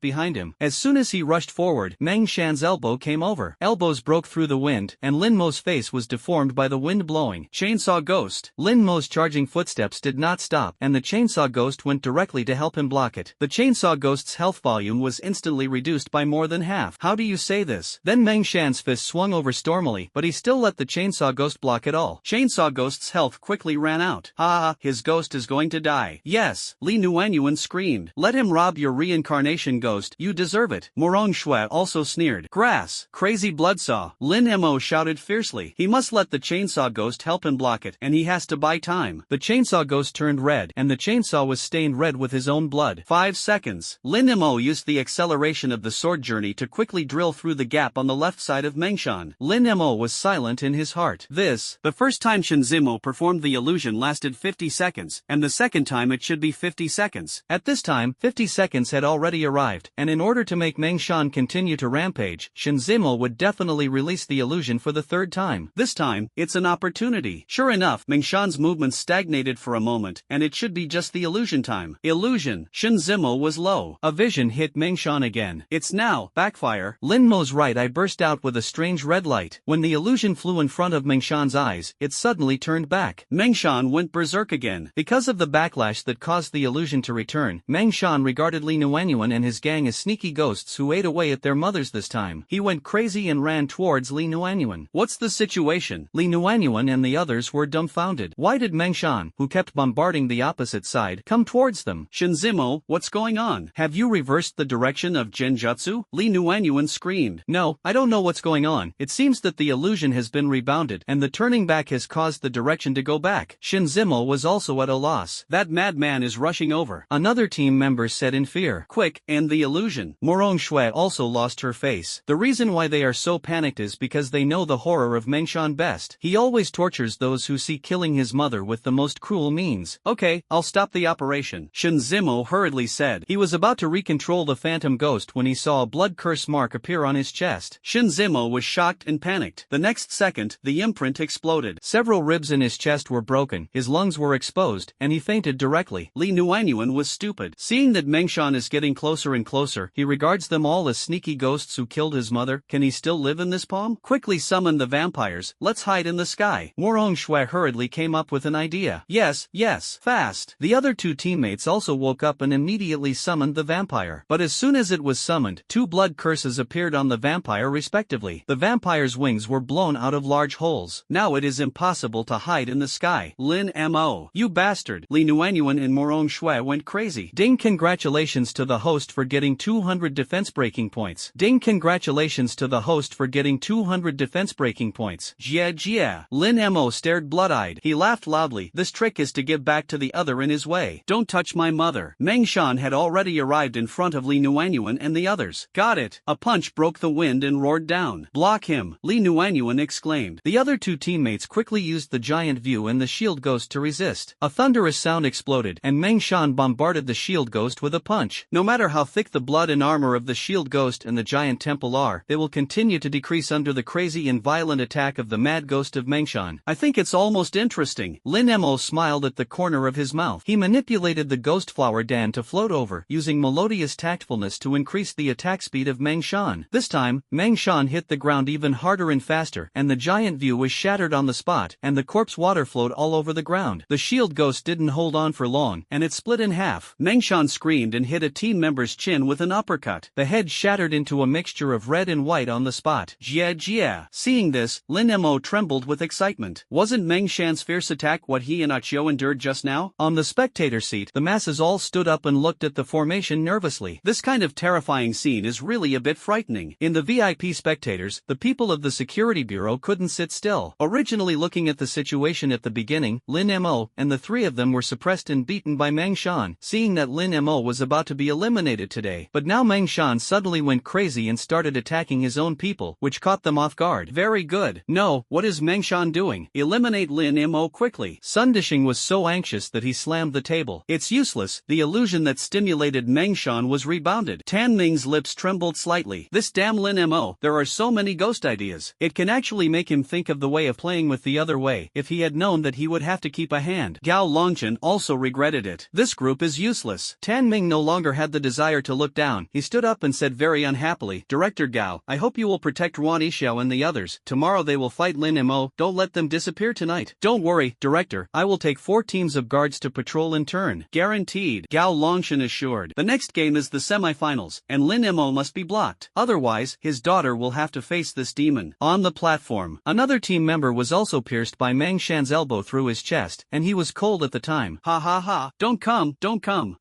S1: behind him. As soon as he rushed forward, Mengshan's elbow came over. Elbows broke through the wind, and Lin Mo's face was deformed by the wind blowing. Chainsaw ghost. Lin Mo's charging footsteps did not stop, and the chainsaw ghost went directly to help him block it. The chainsaw ghost's health volume was instantly reduced by more than half. How do you say this? Then Mengshan's fist swung over stormily, but he still let the chainsaw ghost block it all. Chainsaw ghost's health quickly ran out. Ha, his ghost is going to die. Yes, Li Nuanyuan screamed. Let him rob your reincarnation ghost, you deserve it. Morong Shui also sneered. Grass, crazy bloodsaw. Lin Mo shouted fiercely. He must let the chainsaw ghost help him block it, and he has to buy time. The chainsaw ghost turned red, and the chainsaw was stained red with his own blood. 5 seconds. Lin Mo used the acceleration of the sword journey to quickly drill through the gap on the left side of Mengshan. Lin Mo was silent in his heart. The first time Shen Zimo performed the illusion lasted 50 seconds, and the second time it should be 50 seconds. At this time, 50 seconds had already arrived, and in order to make Mengshan continue to rampage, Shen Zimo would definitely release the illusion for the third time. This time, it's an opportunity. Sure enough, Mengshan's movements stagnated for a moment, and it should be just the illusion time. Illusion. Shen Zimo was low. A vision hit Mengshan again. It's now. Backfire. Lin Mo's right eye burst out with a strange red light. When the illusion flew in front of Mengshan's eyes, it suddenly turned back. Mengshan went berserk again. Because of the backlash that caused the illusion to return, Mengshan regarded Li Nuanyuan and his gang as sneaky ghosts who ate away at their mothers this time. He went crazy and ran towards Li Nuanyuan. What's the situation? Li Nuanyuan and the others were dumbfounded. Why did did Mengshan, who kept bombarding the opposite side, come towards them. Shinzimo, what's going on? Have you reversed the direction of Genjutsu? Li Nuanyuan screamed. No, I don't know what's going on. It seems that the illusion has been rebounded, and the turning back has caused the direction to go back. Shinzimo was also at a loss. That madman is rushing over, another team member said in fear. Quick, end the illusion. Morong Shui also lost her face. The reason why they are so panicked is because they know the horror of Mengshan best. He always tortures those who see killing his mother with the most cruel means. Okay, I'll stop the operation, Shinzimo hurriedly said. He was about to recontrol the phantom ghost when he saw a blood curse mark appear on his chest. Shinzimo was shocked and panicked. The next second, the imprint exploded. Several ribs in his chest were broken, his lungs were exposed, and he fainted directly. Li Nuanyuan was stupid. Seeing that Mengshan is getting closer and closer, he regards them all as sneaky ghosts who killed his mother. Can he still live in this poem? Quickly summon the vampires, let's hide in the sky. Morong Shui hurriedly came up with an idea. Yes, fast. The other two teammates also woke up and immediately summoned the vampire. But as soon as it was summoned, two blood curses appeared on the vampire respectively. The vampire's wings were blown out of large holes. Now it is impossible to hide in the sky. Lin Mo. You bastard. Li Nuanyuan and Morong Shui went crazy. Ding, congratulations to the host for getting 200 defense breaking points. Ding, congratulations to the host for getting 200 defense breaking points. Jia. Lin Mo stared blood-eyed. He laughed loudly. This trick is to give back to the other in his way. Don't touch my mother. Mengshan had already arrived in front of Li Nuanyuan and the others. Got it. A punch broke the wind and roared down. Block him, Li Nuanyuan exclaimed. The other two teammates quickly used the giant view and the shield ghost to resist. A thunderous sound exploded, and Mengshan bombarded the shield ghost with a punch. No matter how thick the blood and armor of the shield ghost and the giant temple are, they will continue to decrease under the crazy and violent attack of the mad ghost of Mengshan. I think it's almost interesting. Lin Mo smiled at the corner of his mouth. He manipulated the ghost flower Dan to float over, using melodious tactfulness to increase the attack speed of Mengshan. This time, Mengshan hit the ground even harder and faster, and the giant view was shattered on the spot, and the corpse water flowed all over the ground. The shield ghost didn't hold on for long, and it split in half. Mengshan screamed and hit a team member's chin with an uppercut. The head shattered into a mixture of red and white on the spot. Jia. Seeing this, Lin Mo trembled with excitement. Wasn't Mengshan's fierce attack what he and Achio endured just now? On the spectator seat, the masses all stood up and looked at the formation nervously. This kind of terrifying scene is really a bit frightening. In the VIP spectators, the people of the security bureau couldn't sit still. Originally looking at the situation at the beginning, Lin Mo and the three of them were suppressed and beaten by Mengshan, seeing that Lin Mo was about to be eliminated today. But now Mengshan suddenly went crazy and started attacking his own people, which caught them off guard. Very good. No, what is Mengshan doing? Eliminate Lin Mo quickly. Sun Dishing was so anxious that he slammed the table. It's useless. The illusion that stimulated Mengshan was rebounded. Tan Ming's lips trembled slightly. This damn Lin Mo, there are so many ghost ideas. It can actually make him think of the way of playing with the other way. If he had known that he would have to keep a hand. Gao Longchen also regretted it. This group is useless. Tan Ming no longer had the desire to look down. He stood up and said very unhappily, Director Gao, I hope you will protect Ruan Yixiao and the others. Tomorrow they will fight Lin Mo. Don't let them disappear tonight. Don't worry, Director. I will take 4 teams of guards to patrol in turn. Guaranteed, Gao Longchen assured. The next game is the semifinals, and Lin Mo must be blocked. Otherwise, his daughter will have to face this demon. On the platform, another team member was also pierced by Mengshan's elbow through his chest, and he was cold at the time. Ha. Don't come.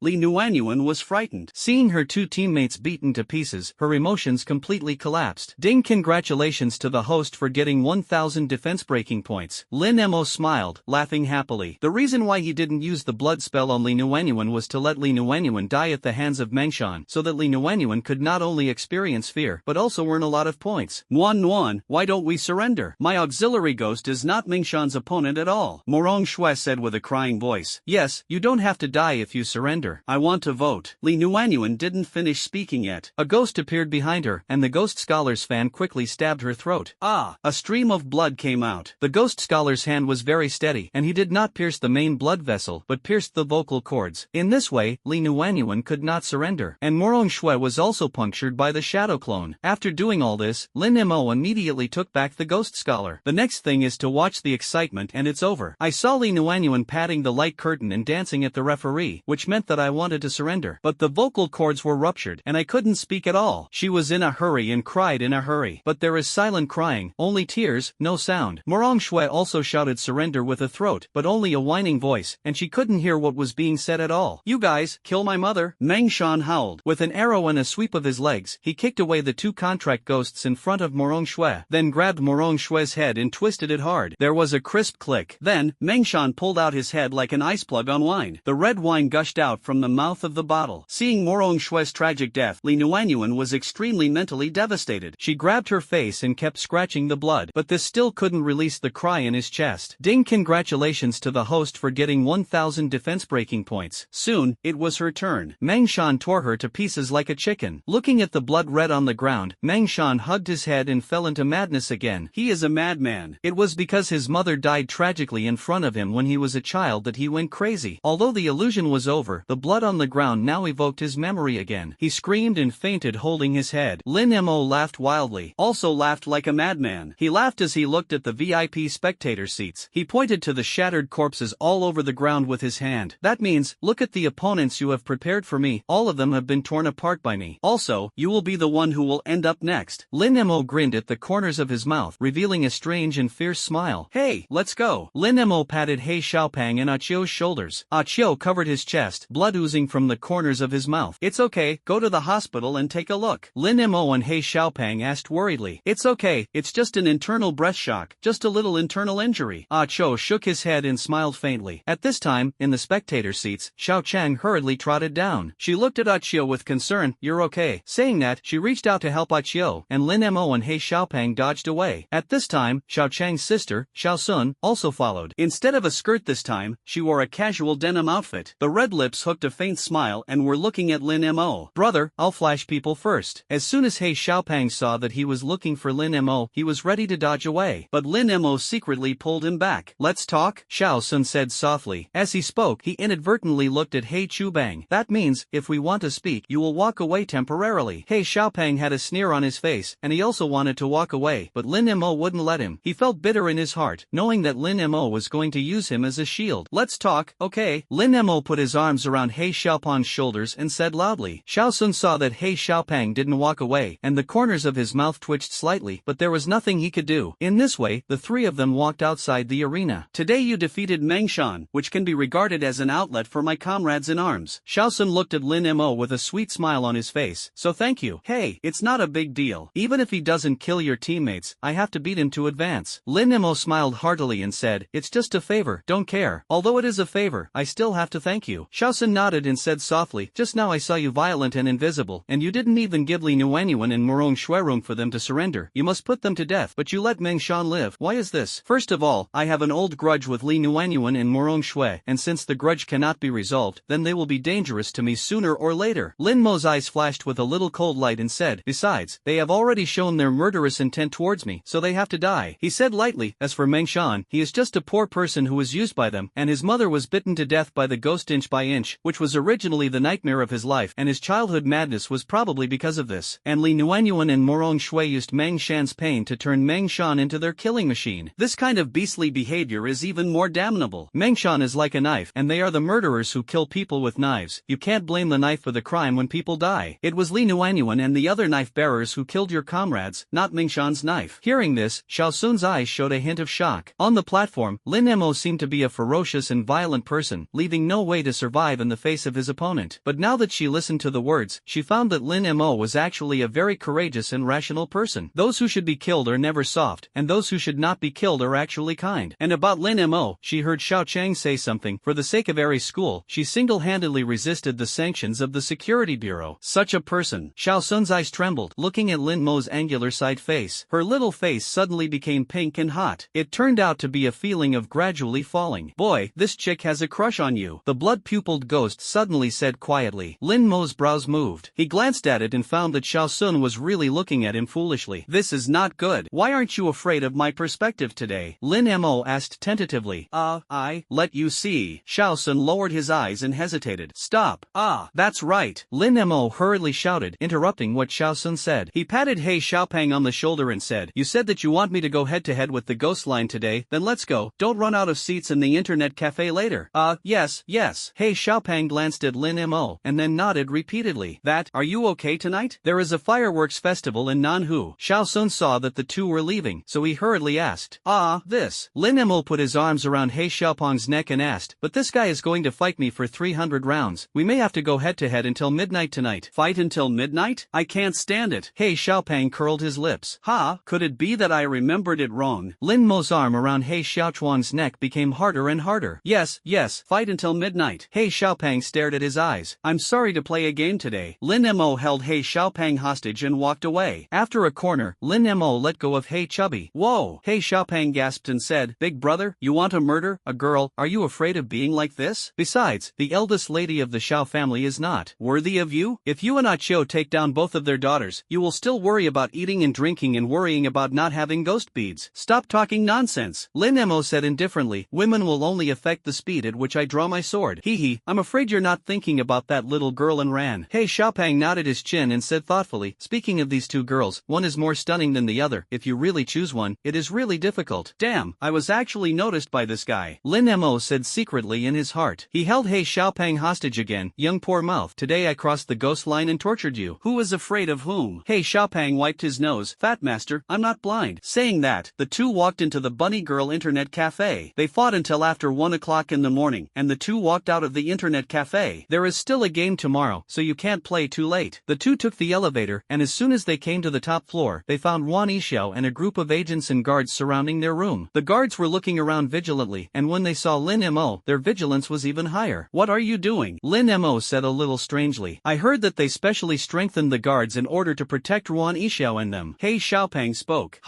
S1: Li Nuanyuan was frightened. Seeing her two teammates beaten to pieces, her emotions completely collapsed. Ding, congratulations to the host for getting 1000 defense breaking points. Lin Mo smiled, laughing happily. The reason why he didn't use the blood spell on Li Nuanyuan was to let Li Nuanyuan die at the hands of Mengshan, so that Li Nuanyuan could not only experience fear, but also earn a lot of points. Nuan, why don't we surrender? My auxiliary ghost is not Mengshan's opponent at all. Morong Shui said with a crying voice. Yes, you don't have to die if you surrender. I want to vote. Li Nuanyuan didn't finish speaking yet. A ghost appeared behind her, and the ghost scholar's fan quickly stabbed her throat. A stream of blood came out. The ghost scholar's hand was very steady, and he did not pierce the main blood vessel, but pierced the vocal cords. In this way, Li Nuanyuan could not surrender, and Morong Shui was also punctured by the shadow clone. After doing all this, Lin Mo immediately took back the ghost scholar. The next thing is to watch the excitement, and it's over. I saw Li Nuanyuan patting the light curtain and dancing at the referee, which meant that I wanted to surrender. But the vocal cords were ruptured, and I couldn't speak at all. She was in a hurry and cried in a hurry. But there is silent crying, only tears, no sound. Morong Shui also shouted surrender with a threat. throat, but only a whining voice, and she couldn't hear what was being said at all. "You guys, kill my mother," Meng Shan howled. With an arrow and a sweep of his legs, he kicked away the two contract ghosts in front of Morong Shui, then grabbed Morong Shui's head and twisted it hard. There was a crisp click. Then, Meng Shan pulled out his head like an ice plug on wine. The red wine gushed out from the mouth of the bottle. Seeing Morong Shui's tragic death, Li Nuanyuan was extremely mentally devastated. She grabbed her face and kept scratching the blood, but this still couldn't release the cry in his chest. Ding! Congratulations to the host for getting 1000 defense breaking points. Soon, it was her turn. Meng Shan tore her to pieces like a chicken. Looking at the blood red on the ground, Meng Shan hugged his head and fell into madness again. He is a madman. It was because his mother died tragically in front of him when he was a child that he went crazy. Although the illusion was over, the blood on the ground now evoked his memory again. He screamed and fainted holding his head. Lin Mo laughed wildly, also laughed like a madman. He laughed as he looked at the VIP spectator seats. He pointed to the shattered corpses all over the ground with his hand. "That means, look at the opponents you have prepared for me. All of them have been torn apart by me. Also, you will be the one who will end up next." Lin Mo grinned at the corners of his mouth, revealing a strange and fierce smile. "Hey, let's go." Lin Mo patted He Xiaopang and Achio's shoulders. Achio covered his chest, blood oozing from the corners of his mouth. "It's okay, go to the hospital and take a look." Lin Mo and He Xiaopang asked worriedly. "It's okay, it's just an internal breath shock, just a little internal injury." Achio shook his head and smiled faintly. At this time, in the spectator seats, Xiao Chang hurriedly trotted down. She looked at Achio with concern. "You're okay." Saying that, she reached out to help Achio, and Lin Mo and He Xiaopang dodged away. At this time, Xiao Chang's sister, Xiao Sun, also followed. Instead of a skirt this time, she wore a casual denim outfit. The red lips hooked a faint smile and were looking at Lin Mo. "Brother, I'll flash people first." As soon as He Xiaopang saw that he was looking for Lin Mo, he was ready to dodge away. But Lin Mo secretly pulled him back. "Let's talk," Xiao Sun said softly. As he spoke, he inadvertently looked at He Chubang. "That means, if we want to speak, you will walk away temporarily." He Xiaopang had a sneer on his face, and he also wanted to walk away, but Lin Mo wouldn't let him. He felt bitter in his heart, knowing that Lin Mo was going to use him as a shield. "Let's talk, okay?" Lin Mo put his arms around He Xiaopang's shoulders and said loudly. Xiao Sun saw that He Xiaopang didn't walk away, and the corners of his mouth twitched slightly, but there was nothing he could do. In this way, the three of them walked outside the arena. "Today you defeated Meng Shan, which can be regarded as an outlet for my comrades in arms." Xiao Sun looked at Lin Mo with a sweet smile on his face. "So thank you." "Hey, it's not a big deal. Even if he doesn't kill your teammates, I have to beat him to advance." Lin Mo smiled heartily and said, "It's just a favor, don't care. Although it is a favor, I still have to thank you." Xiao Sun nodded and said softly, "Just now I saw you violent and invisible, and you didn't even give Li Nuanyuan and Morong Shui room for them to surrender. You must put them to death, but you let Meng Shan live. Why is this?" "First of all, I have an old grudge with Li Nuanyuan and Morong Shui, and since the grudge cannot be resolved, then they will be dangerous to me sooner or later." Lin Mo's eyes flashed with a little cold light and said, "Besides, they have already shown their murderous intent towards me, so they have to die." He said lightly, "As for Meng Shan, he is just a poor person who was used by them, and his mother was bitten to death by the ghost inch by inch, which was originally the nightmare of his life, and his childhood madness was probably because of this. And Li Nuanyuan and Morong Shui used Meng Shan's pain to turn Meng Shan into their killing machine. This kind of beastly behavior is even more damnable. Meng Shan is like a knife, and they are the murderers who kill people with knives. You can't blame the knife for the crime when people die. It was Li Nuanyuan and the other knife bearers who killed your comrades, not Meng Shan's knife." Hearing this, Xiao Sun's eyes showed a hint of shock. On the platform, Lin Mo seemed to be a ferocious and violent person, leaving no way to survive in the face of his opponent. But now that she listened to the words, she found that Lin Mo was actually a very courageous and rational person. Those who should be killed are never soft, and those who should not be killed are actually kind. And about Lin Mo, she heard Xiao Chang say something. For the sake of Aries school, she single-handedly resisted the sanctions of the security bureau. Such a person. Xiao Sun's eyes trembled, looking at Lin Mo's angular side face. Her little face suddenly became pink and hot. It turned out to be a feeling of gradually falling. "Boy, this chick has a crush on you," the blood-pupiled ghost suddenly said quietly. Lin Mo's brows moved. He glanced at it and found that Xiao Sun was really looking at him foolishly. "This is not good. Why aren't you afraid of my perspective today?" Lin Mo asked tentatively. I let you see." Xiao Sun lowered his eyes and hesitated. "Stop. That's right," Lin Mo hurriedly shouted, interrupting what Xiao Sun said. He patted He Xiaopang on the shoulder and said, "You said that you want me to go head-to-head with the ghost line today, then let's go. Don't run out of seats in the internet cafe later." Yes. He Xiaopang glanced at Lin Mo, and then nodded repeatedly. Are you okay tonight? There is a fireworks festival in Nanhu." Xiao Sun saw that the two were leaving, so he hurriedly asked. This. Lin Mo put his his arms around He Xiaopeng's neck and asked, "But this guy is going to fight me for 300 rounds. We may have to go head-to-head until midnight tonight." "Fight until midnight? I can't stand it." He Xiaopeng curled his lips. Could it be that I remembered it wrong? Lin Mo's arm around He Xiaochuan's neck became harder and harder. Yes, fight until midnight." He Xiaopeng stared at his eyes. "I'm sorry to play a game today." Lin Mo held He Xiaopeng hostage and walked away. After a corner, Lin Mo let go of He Chubby. "Whoa!" He Xiaopeng gasped and said, "Big brother, you want to murder a girl? Are you afraid of being like this? Besides, the eldest lady of the Xiao family is not worthy of you. If you and Achio take down both of their daughters, you will still worry about eating and drinking and worrying about not having ghost beads. Stop talking nonsense." Lin Mo said indifferently, "Women will only affect the speed at which I draw my sword." Hee, "I'm afraid you're not thinking about that little girl," and ran. He Xiaopeng nodded his chin and said thoughtfully, "Speaking of these two girls, one is more stunning than the other. If you really choose one, it is really difficult." "Damn, I was actually noticed by this guy," Lin Mo said secretly in his heart. He held He Xiaopeng hostage again. "Young poor mouth, today I crossed the ghost line and tortured you. Who is afraid of whom?" He Xiaopeng wiped his nose. "Fat master, I'm not blind." Saying that, the two walked into the Bunny Girl Internet Cafe. They fought until after 1 o'clock in the morning, and the two walked out of the Internet Cafe. "There is still a game tomorrow, so you can't play too late." The two took the elevator, and as soon as they came to the top floor, they found Wan Yixiao and a group of agents and guards surrounding their room. The guards were looking around vigilantly, and when they saw Lin Mo, their vigilance was even higher. "What are you doing?" Lin Mo said a little strangely. "I heard that they specially strengthened the guards in order to protect Wan Yixiao and them." He Xiaopeng spoke.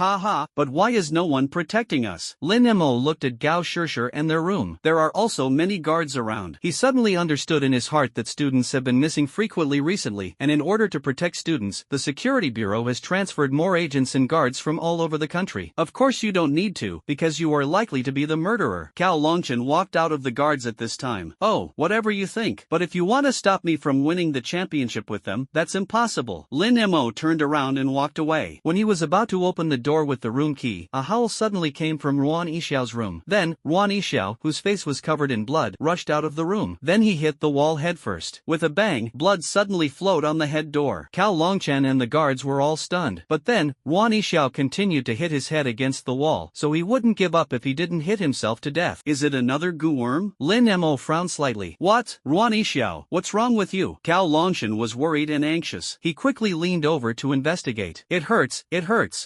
S1: But why is no one protecting us?" Lin Mo looked at Gao Shishir and their room. "There are also many guards around." He suddenly understood in his heart that students have been missing frequently recently, and in order to protect students, the Security Bureau has transferred more agents and guards from all over the country. "Of course you don't need to, because you are likely to be the murderer." Cao Longchen walked out of the guards at this time. "Oh, whatever you think. But if you want to stop me from winning the championship with them, that's impossible." Lin Mo turned around and walked away. When he was about to open the door with the room key, a howl suddenly came from Ruan Yixiao's room. Then, Ruan Yixiao, whose face was covered in blood, rushed out of the room. Then he hit the wall headfirst. With a bang, blood suddenly flowed on the head door. Cao Longchen and the guards were all stunned. But then, Ruan Yixiao continued to hit his head against the wall, so he wouldn't give up if he didn't hit himself to death. "Is it another goo worm?" Lin Mo frowned slightly. "What? Ruan Yixiao, what's wrong with you?" Cao Longchen was worried and anxious. He quickly leaned over to investigate. It hurts.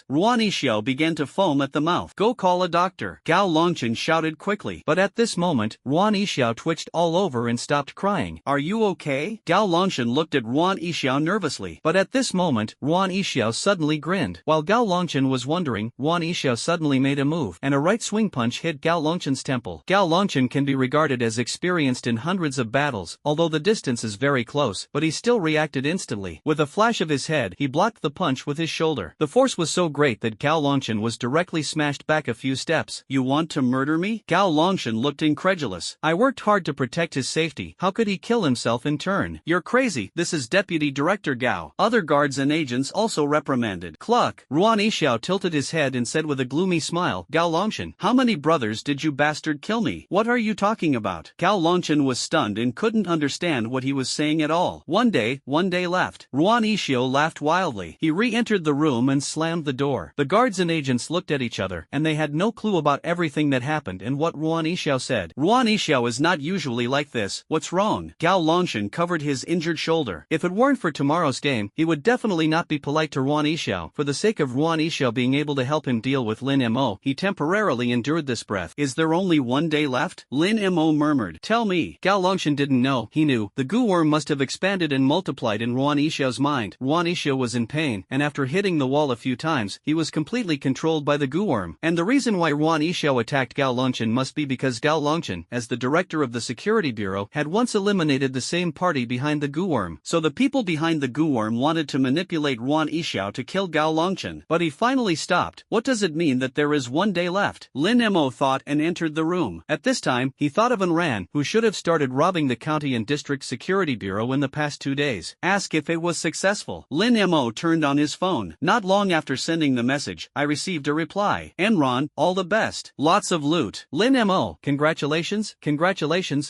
S1: Ruan Yixiao began to foam at the mouth. "Go call a doctor," Cao Longchen shouted quickly. But at this moment, Ruan Yixiao twitched all over and stopped crying. "Are you okay?" Gao Longchen looked at Ruan Yixiao nervously. But at this moment, Ruan Yixiao suddenly grinned. While Gao Longchen was wondering, Ruan Yixiao suddenly made a move, and a right swing punch hit Gao Longchen's temple. Gao Longchen can be regarded as experienced in hundreds of battles, although the distance is very close, but he still reacted instantly. With a flash of his head, he blocked the punch with his shoulder. The force was so great that Gao Longchen was directly smashed back a few steps. "You want to murder me?" Gao Longchen looked incredulous. "I worked hard to protect his safety. How could he kill himself in turn?" "You're crazy. This is Deputy Director Gao." Other guards and agents also reprimanded. Cluck. Ruan Yixiao tilted his head and said with a gloomy smile, "Gao Longchen, how many brothers did you bastard kill me? What are you talking about?" Gao Longchen was stunned and couldn't understand what he was saying at all. One day left. Ruan Yixiao laughed wildly. He re-entered the room and slammed the door. The guards and agents looked at each other, and they had no clue about everything that happened and what Ruan Yixiao said. "Ruan Yixiao is not usually like this. What's wrong?" Gao Longchen covered his injured shoulder. If it weren't for tomorrow's game, he would definitely not be polite to Ruan Yixiao. For the sake of Ruan Yixiao being able to help him deal with Lin Mo, he temporarily endured this breath. "Is there only 1 day left?" Lin Mo murmured. "Tell me." Gao Longchen didn't know. He knew. The goo worm must have expanded and multiplied in Ruan Yixiao's mind. Ruan Yixiao was in pain, and after hitting the wall a few times, he was completely controlled by the goo worm. And the reason why Ruan Yixiao attacked Gao Longchen must be because Gao Longchen, as the director of the Security Bureau, had once eliminated the same party behind the goo worm. So the people behind the goo worm wanted to manipulate Ruan Yixiao to kill Gao Longchen. But he finally stopped. What does it mean that there is 1 day left? Lin Mo thought and entered the room. At this time, he thought of Ran, who should have started robbing the county and district security bureau in the past 2 days. Ask if it was successful. Lin Mo turned on his phone. Not long after sending the message, I received a reply. "Enron, all the best. Lots of loot." Lin Mo, congratulations,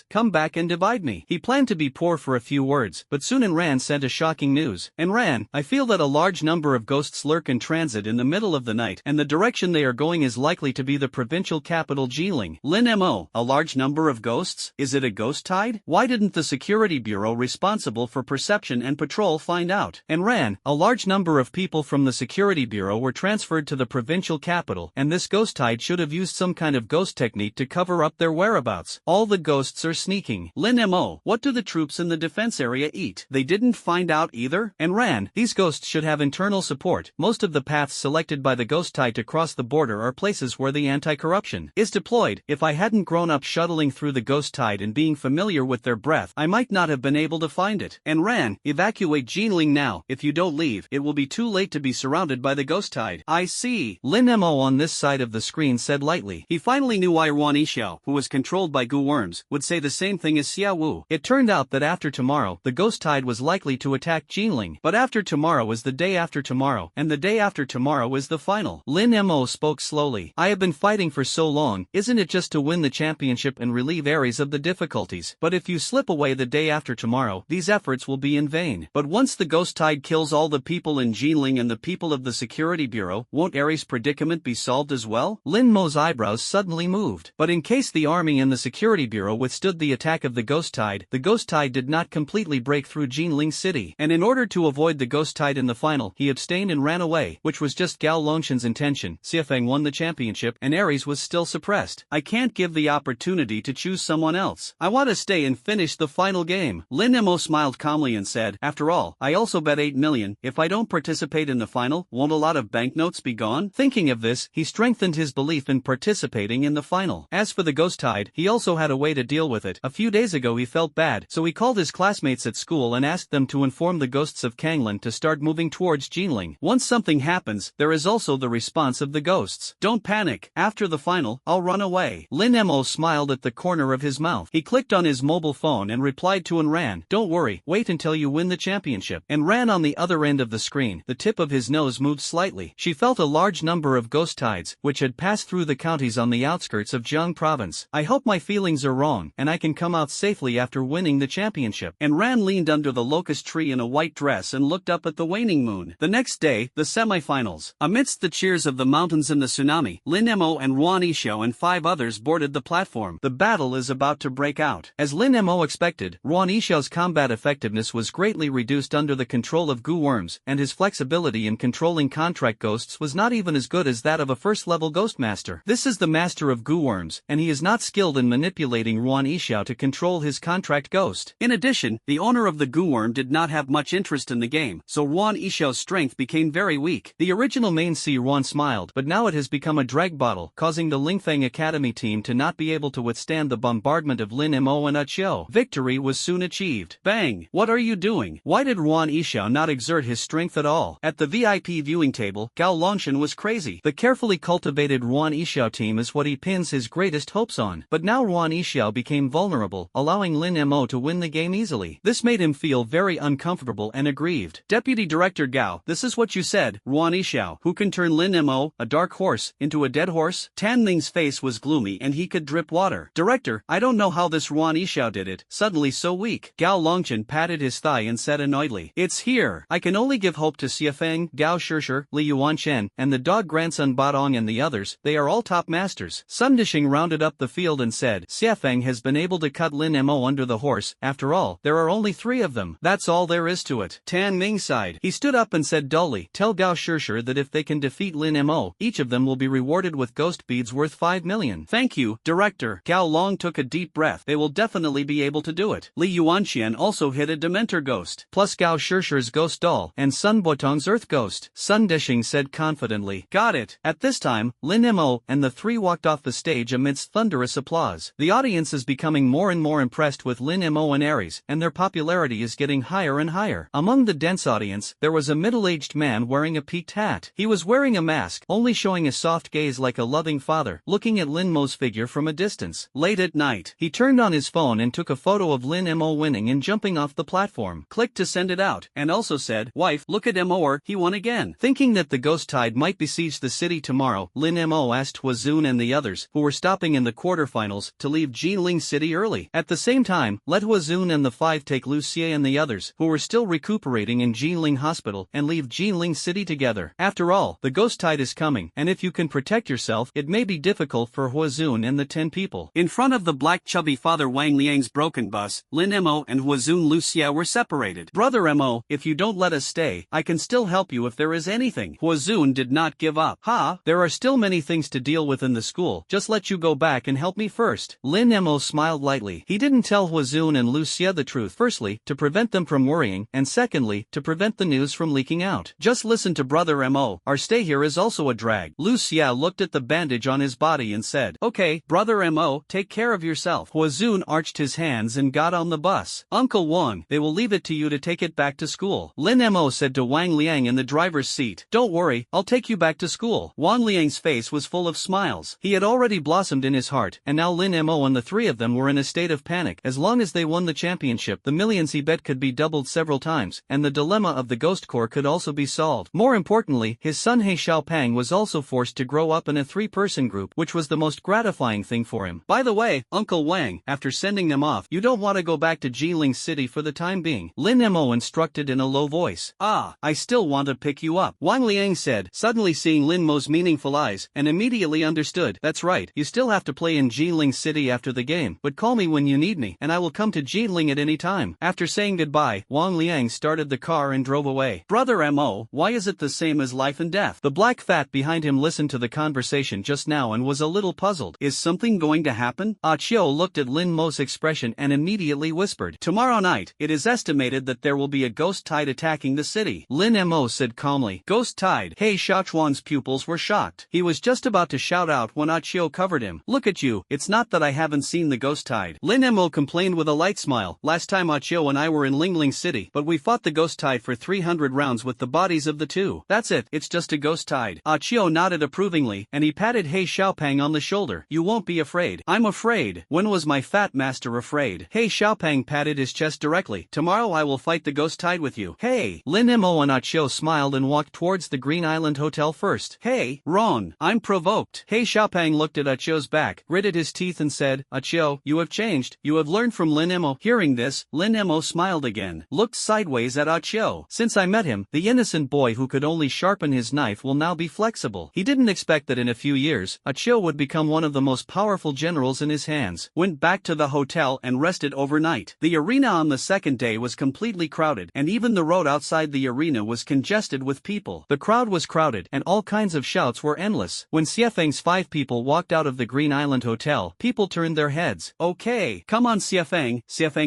S1: come back and divide me. He planned to be poor for a few words, but soon Enran sent a shocking news. "Enran, I feel that a large number of ghosts lurk in transit in the middle of the night, and the direction they are going is likely to be the provincial capital capital Jiling. Lin Mo, a large number of ghosts? Is it a ghost tide? Why didn't the security bureau responsible for perception and patrol find out? And ran, a large number of people from the security bureau were transferred to the provincial capital, and this ghost tide should have used some kind of ghost technique to cover up their whereabouts. All the ghosts are sneaking. Lin Mo, what do the troops in the defense area eat? They didn't find out either? And ran, these ghosts should have internal support. Most of the paths selected by the ghost tide to cross the border are places where the anti-corruption is deployed. If I hadn't grown up shuttling through the ghost tide and being familiar with their breath, I might not have been able to find it. And ran, evacuate Jiling now. If you don't leave, it will be too late to be surrounded by the ghost tide. I see. Lin Mo on this side of the screen said lightly. He finally knew why Ruan Yixiao, who was controlled by goo worms, would say the same thing as Xia Wu. It turned out that after tomorrow, the ghost tide was likely to attack Jiling. But after tomorrow is the day after tomorrow, and the day after tomorrow is the final. Lin Mo spoke slowly. I have been fighting for so long, isn't it just to win the championship and relieve Aries of the difficulties? But if you slip away the day after tomorrow, these efforts will be in vain. But once the ghost tide kills all the people in Jiling and the people of the security bureau, won't Aries' predicament be solved as well? Lin Mo's eyebrows suddenly moved. But in case the army and the security bureau withstood the attack of the ghost tide did not completely break through Jiling city. And in order to avoid the ghost tide in the final, he abstained and ran away, which was just Gao Longshan's intention. Xiafeng won the championship, and Aries was still suppressed. I can't give the opportunity to choose someone else. I want to stay and finish the final game. Lin Mo smiled calmly and said, after all, I also bet 8 million. If I don't participate in the final, won't a lot of banknotes be gone? Thinking of this, he strengthened his belief in participating in the final. As for the ghost tide, he also had a way to deal with it. A few days ago he felt bad, so he called his classmates at school and asked them to inform the ghosts of Kanglan to start moving towards Jiling. Once something happens, there is also the response of the ghosts. Don't panic. After the final, I'll run away. Lin Mo smiled at the corner of his mouth. He clicked on his mobile phone and replied to Anran, don't worry, wait until you win the championship. Anran on the other end of the screen, the tip of his nose moved slightly. She felt a large number of ghost tides, which had passed through the counties on the outskirts of Jiang province. I hope my feelings are wrong, and I can come out safely after winning the championship. Anran leaned under the locust tree in a white dress and looked up at the waning moon. The next day, the semifinals. Amidst the cheers of the mountains and the tsunami, Lin Mo and Ruan Yixiao and 5 others boarded the platform. The battle is about to break out. As Lin Mo expected, Ruan Yixiao's combat effectiveness was greatly reduced under the control of goo worms, and his flexibility in controlling contract ghosts was not even as good as that of a first-level ghost master. This is the master of goo worms, and he is not skilled in manipulating Ruan Yixiao to control his contract ghost. In addition, the owner of the goo worm did not have much interest in the game, so Ruan Yixiao's strength became very weak. The original main C Ruan smiled, but now it has become a drag bottle, causing the Lingfeng Academy team to not be able to withstand the bombardment of Lin Mo and Qiao. Victory was soon achieved. Bang! What are you doing? Why did Ruan Yixiao not exert his strength at all? At the VIP viewing table, Gao Longshan was crazy. The carefully cultivated Ruan Yixiao team is what he pins his greatest hopes on. But now Ruan Yixiao became vulnerable, allowing Lin Mo to win the game easily. This made him feel very uncomfortable and aggrieved. Deputy Director Gao, this is what you said, Ruan Yixiao, who can turn Lin Mo, a dark horse, into a dead horse? Tan Ning's face was gloomy and he could drip water. Director, I don't know how this Ruan Yixiao did it, suddenly so weak. Gao Longshan patted his thigh and said annoyedly, it's here. I can only give hope to Xiafeng, Gao Shishir, Li Yuanchen, and the dog grandson Badong and the others. They are all top masters. Sun Dishing rounded up the field and said, Xiafeng has been able to cut Lin Mo under the horse. After all, there are only 3 of them. That's all there is to it. Tan Ning sighed. He stood up and said dully, tell Gao Shishir that if they can defeat Lin Mo, each of them will be rewarded with ghost beads worth 5 million. Thank you, Director. Gao Long took a deep breath. They will definitely be able to do it. Li Yuanqian also hit a Dementor ghost, plus Gao Shishir's ghost doll, and Sun Botong's earth ghost. Sun Dishing said confidently. Got it. At this time, Lin Mo and the 3 walked off the stage amidst thunderous applause. The audience is becoming more and more impressed with Lin Mo and Aries, and their popularity is getting higher and higher. Among the dense audience, there was a middle-aged man wearing a peaked hat. He was wearing a mask, only showing a soft gaze like a loving father, looking at Lin Mo's figure from a distance. Late at night, he turned on his phone and took a photo of Lin Mo winning and jumping off the platform. Clicked to send it out, and also said, wife, look at Moer, he won again. Thinking that the ghost tide might besiege the city tomorrow, Lin Mo asked Huazun and the others, who were stopping in the quarterfinals, to leave Jiling City early. At the same time, let Huazun and the 5 take Lu Xie and the others, who were still recuperating in Jiling Hospital, and leave Jiling City together. After all, the ghost tide is coming, and if you can protect yourself, it may be be difficult for Huazun and the 10 people. In front of the black chubby father Wang Liang's broken bus, Lin Mo and Huazun Lucia were separated. Brother Mo, if you don't let us stay, I can still help you if there is anything. Huazun did not give up. There are still many things to deal with in the school, just let you go back and help me first. Lin Mo smiled lightly. He didn't tell Huazun and Lucia the truth, firstly, to prevent them from worrying, and secondly, to prevent the news from leaking out. Just listen to Brother Mo, our stay here is also a drag. Lucia looked at the bandage on his body and said, okay, Brother Mo, take care of yourself. Huazun arched his hands and got on the bus. Uncle Wang, they will leave it to you to take it back to school. Lin Mo said to Wang Liang in the driver's seat. Don't worry, I'll take you back to school. Wang Liang's face was full of smiles. He had already blossomed in his heart, and now Lin Mo and the three of them were in a state of panic. As long as they won the championship, the millions he bet could be doubled several times, and the dilemma of the Ghost Corps could also be solved. More importantly, his son He Xiaopeng was also forced to grow up in a 3-person group, which was the most gratifying thing for him. By the way, Uncle Wang, after sending them off, you don't want to go back to Jiling City for the time being. Lin Mo instructed in a low voice. I still want to pick you up, Wang Liang said, suddenly seeing Lin Mo's meaningful eyes, and immediately understood. That's right, you still have to play in Jiling City after the game, but call me when you need me, and I will come to Jiling at any time. After saying goodbye, Wang Liang started the car and drove away. Brother Mo, why is it the same as life and death? The black fat behind him listened to the conversation just now and was a little puzzled. Is something going to happen? Chiu looked at Lin Mo's expression and immediately whispered. Tomorrow night, it is estimated that there will be a ghost tide attacking the city. Lin Mo said calmly. Ghost tide? He Xiaochuan's pupils were shocked. He was just about to shout out when Chiu covered him. Look at you, it's not that I haven't seen the ghost tide. Lin Mo complained with a light smile. Last time Chiu and I were in Lingling City, but we fought the ghost tide for 300 rounds with the bodies of the two. That's it, it's just a ghost tide. Chiu nodded approvingly, and he patted He Xiaopeng on the shoulder. You won't be afraid. I'm afraid. When was my fat master afraid? He Xiaopeng patted his chest directly. Tomorrow I will fight the ghost tide with you. Hey! Lin Mo and Chiu smiled and walked towards the Green Island Hotel first. Hey, Ron, I'm provoked. He Xiaopeng looked at Chiu's back, gritted his teeth and said, Chiu, you have changed. You have learned from Lin Mo. Hearing this, Lin Mo smiled again, looked sideways at Chiu. Since I met him, the innocent boy who could only sharpen his knife will now be flexible. He didn't expect that in a few years, Chiu would become one of the most powerful generals in his hands. Went back to the hotel and rested overnight. The arena on the second day was completely crowded, and even the road outside the arena was congested with people. The crowd was crowded, and all kinds of shouts were endless. When Xiefeng's 5 people walked out of the Green Island Hotel, people turned their heads. Okay, come on Xiefeng,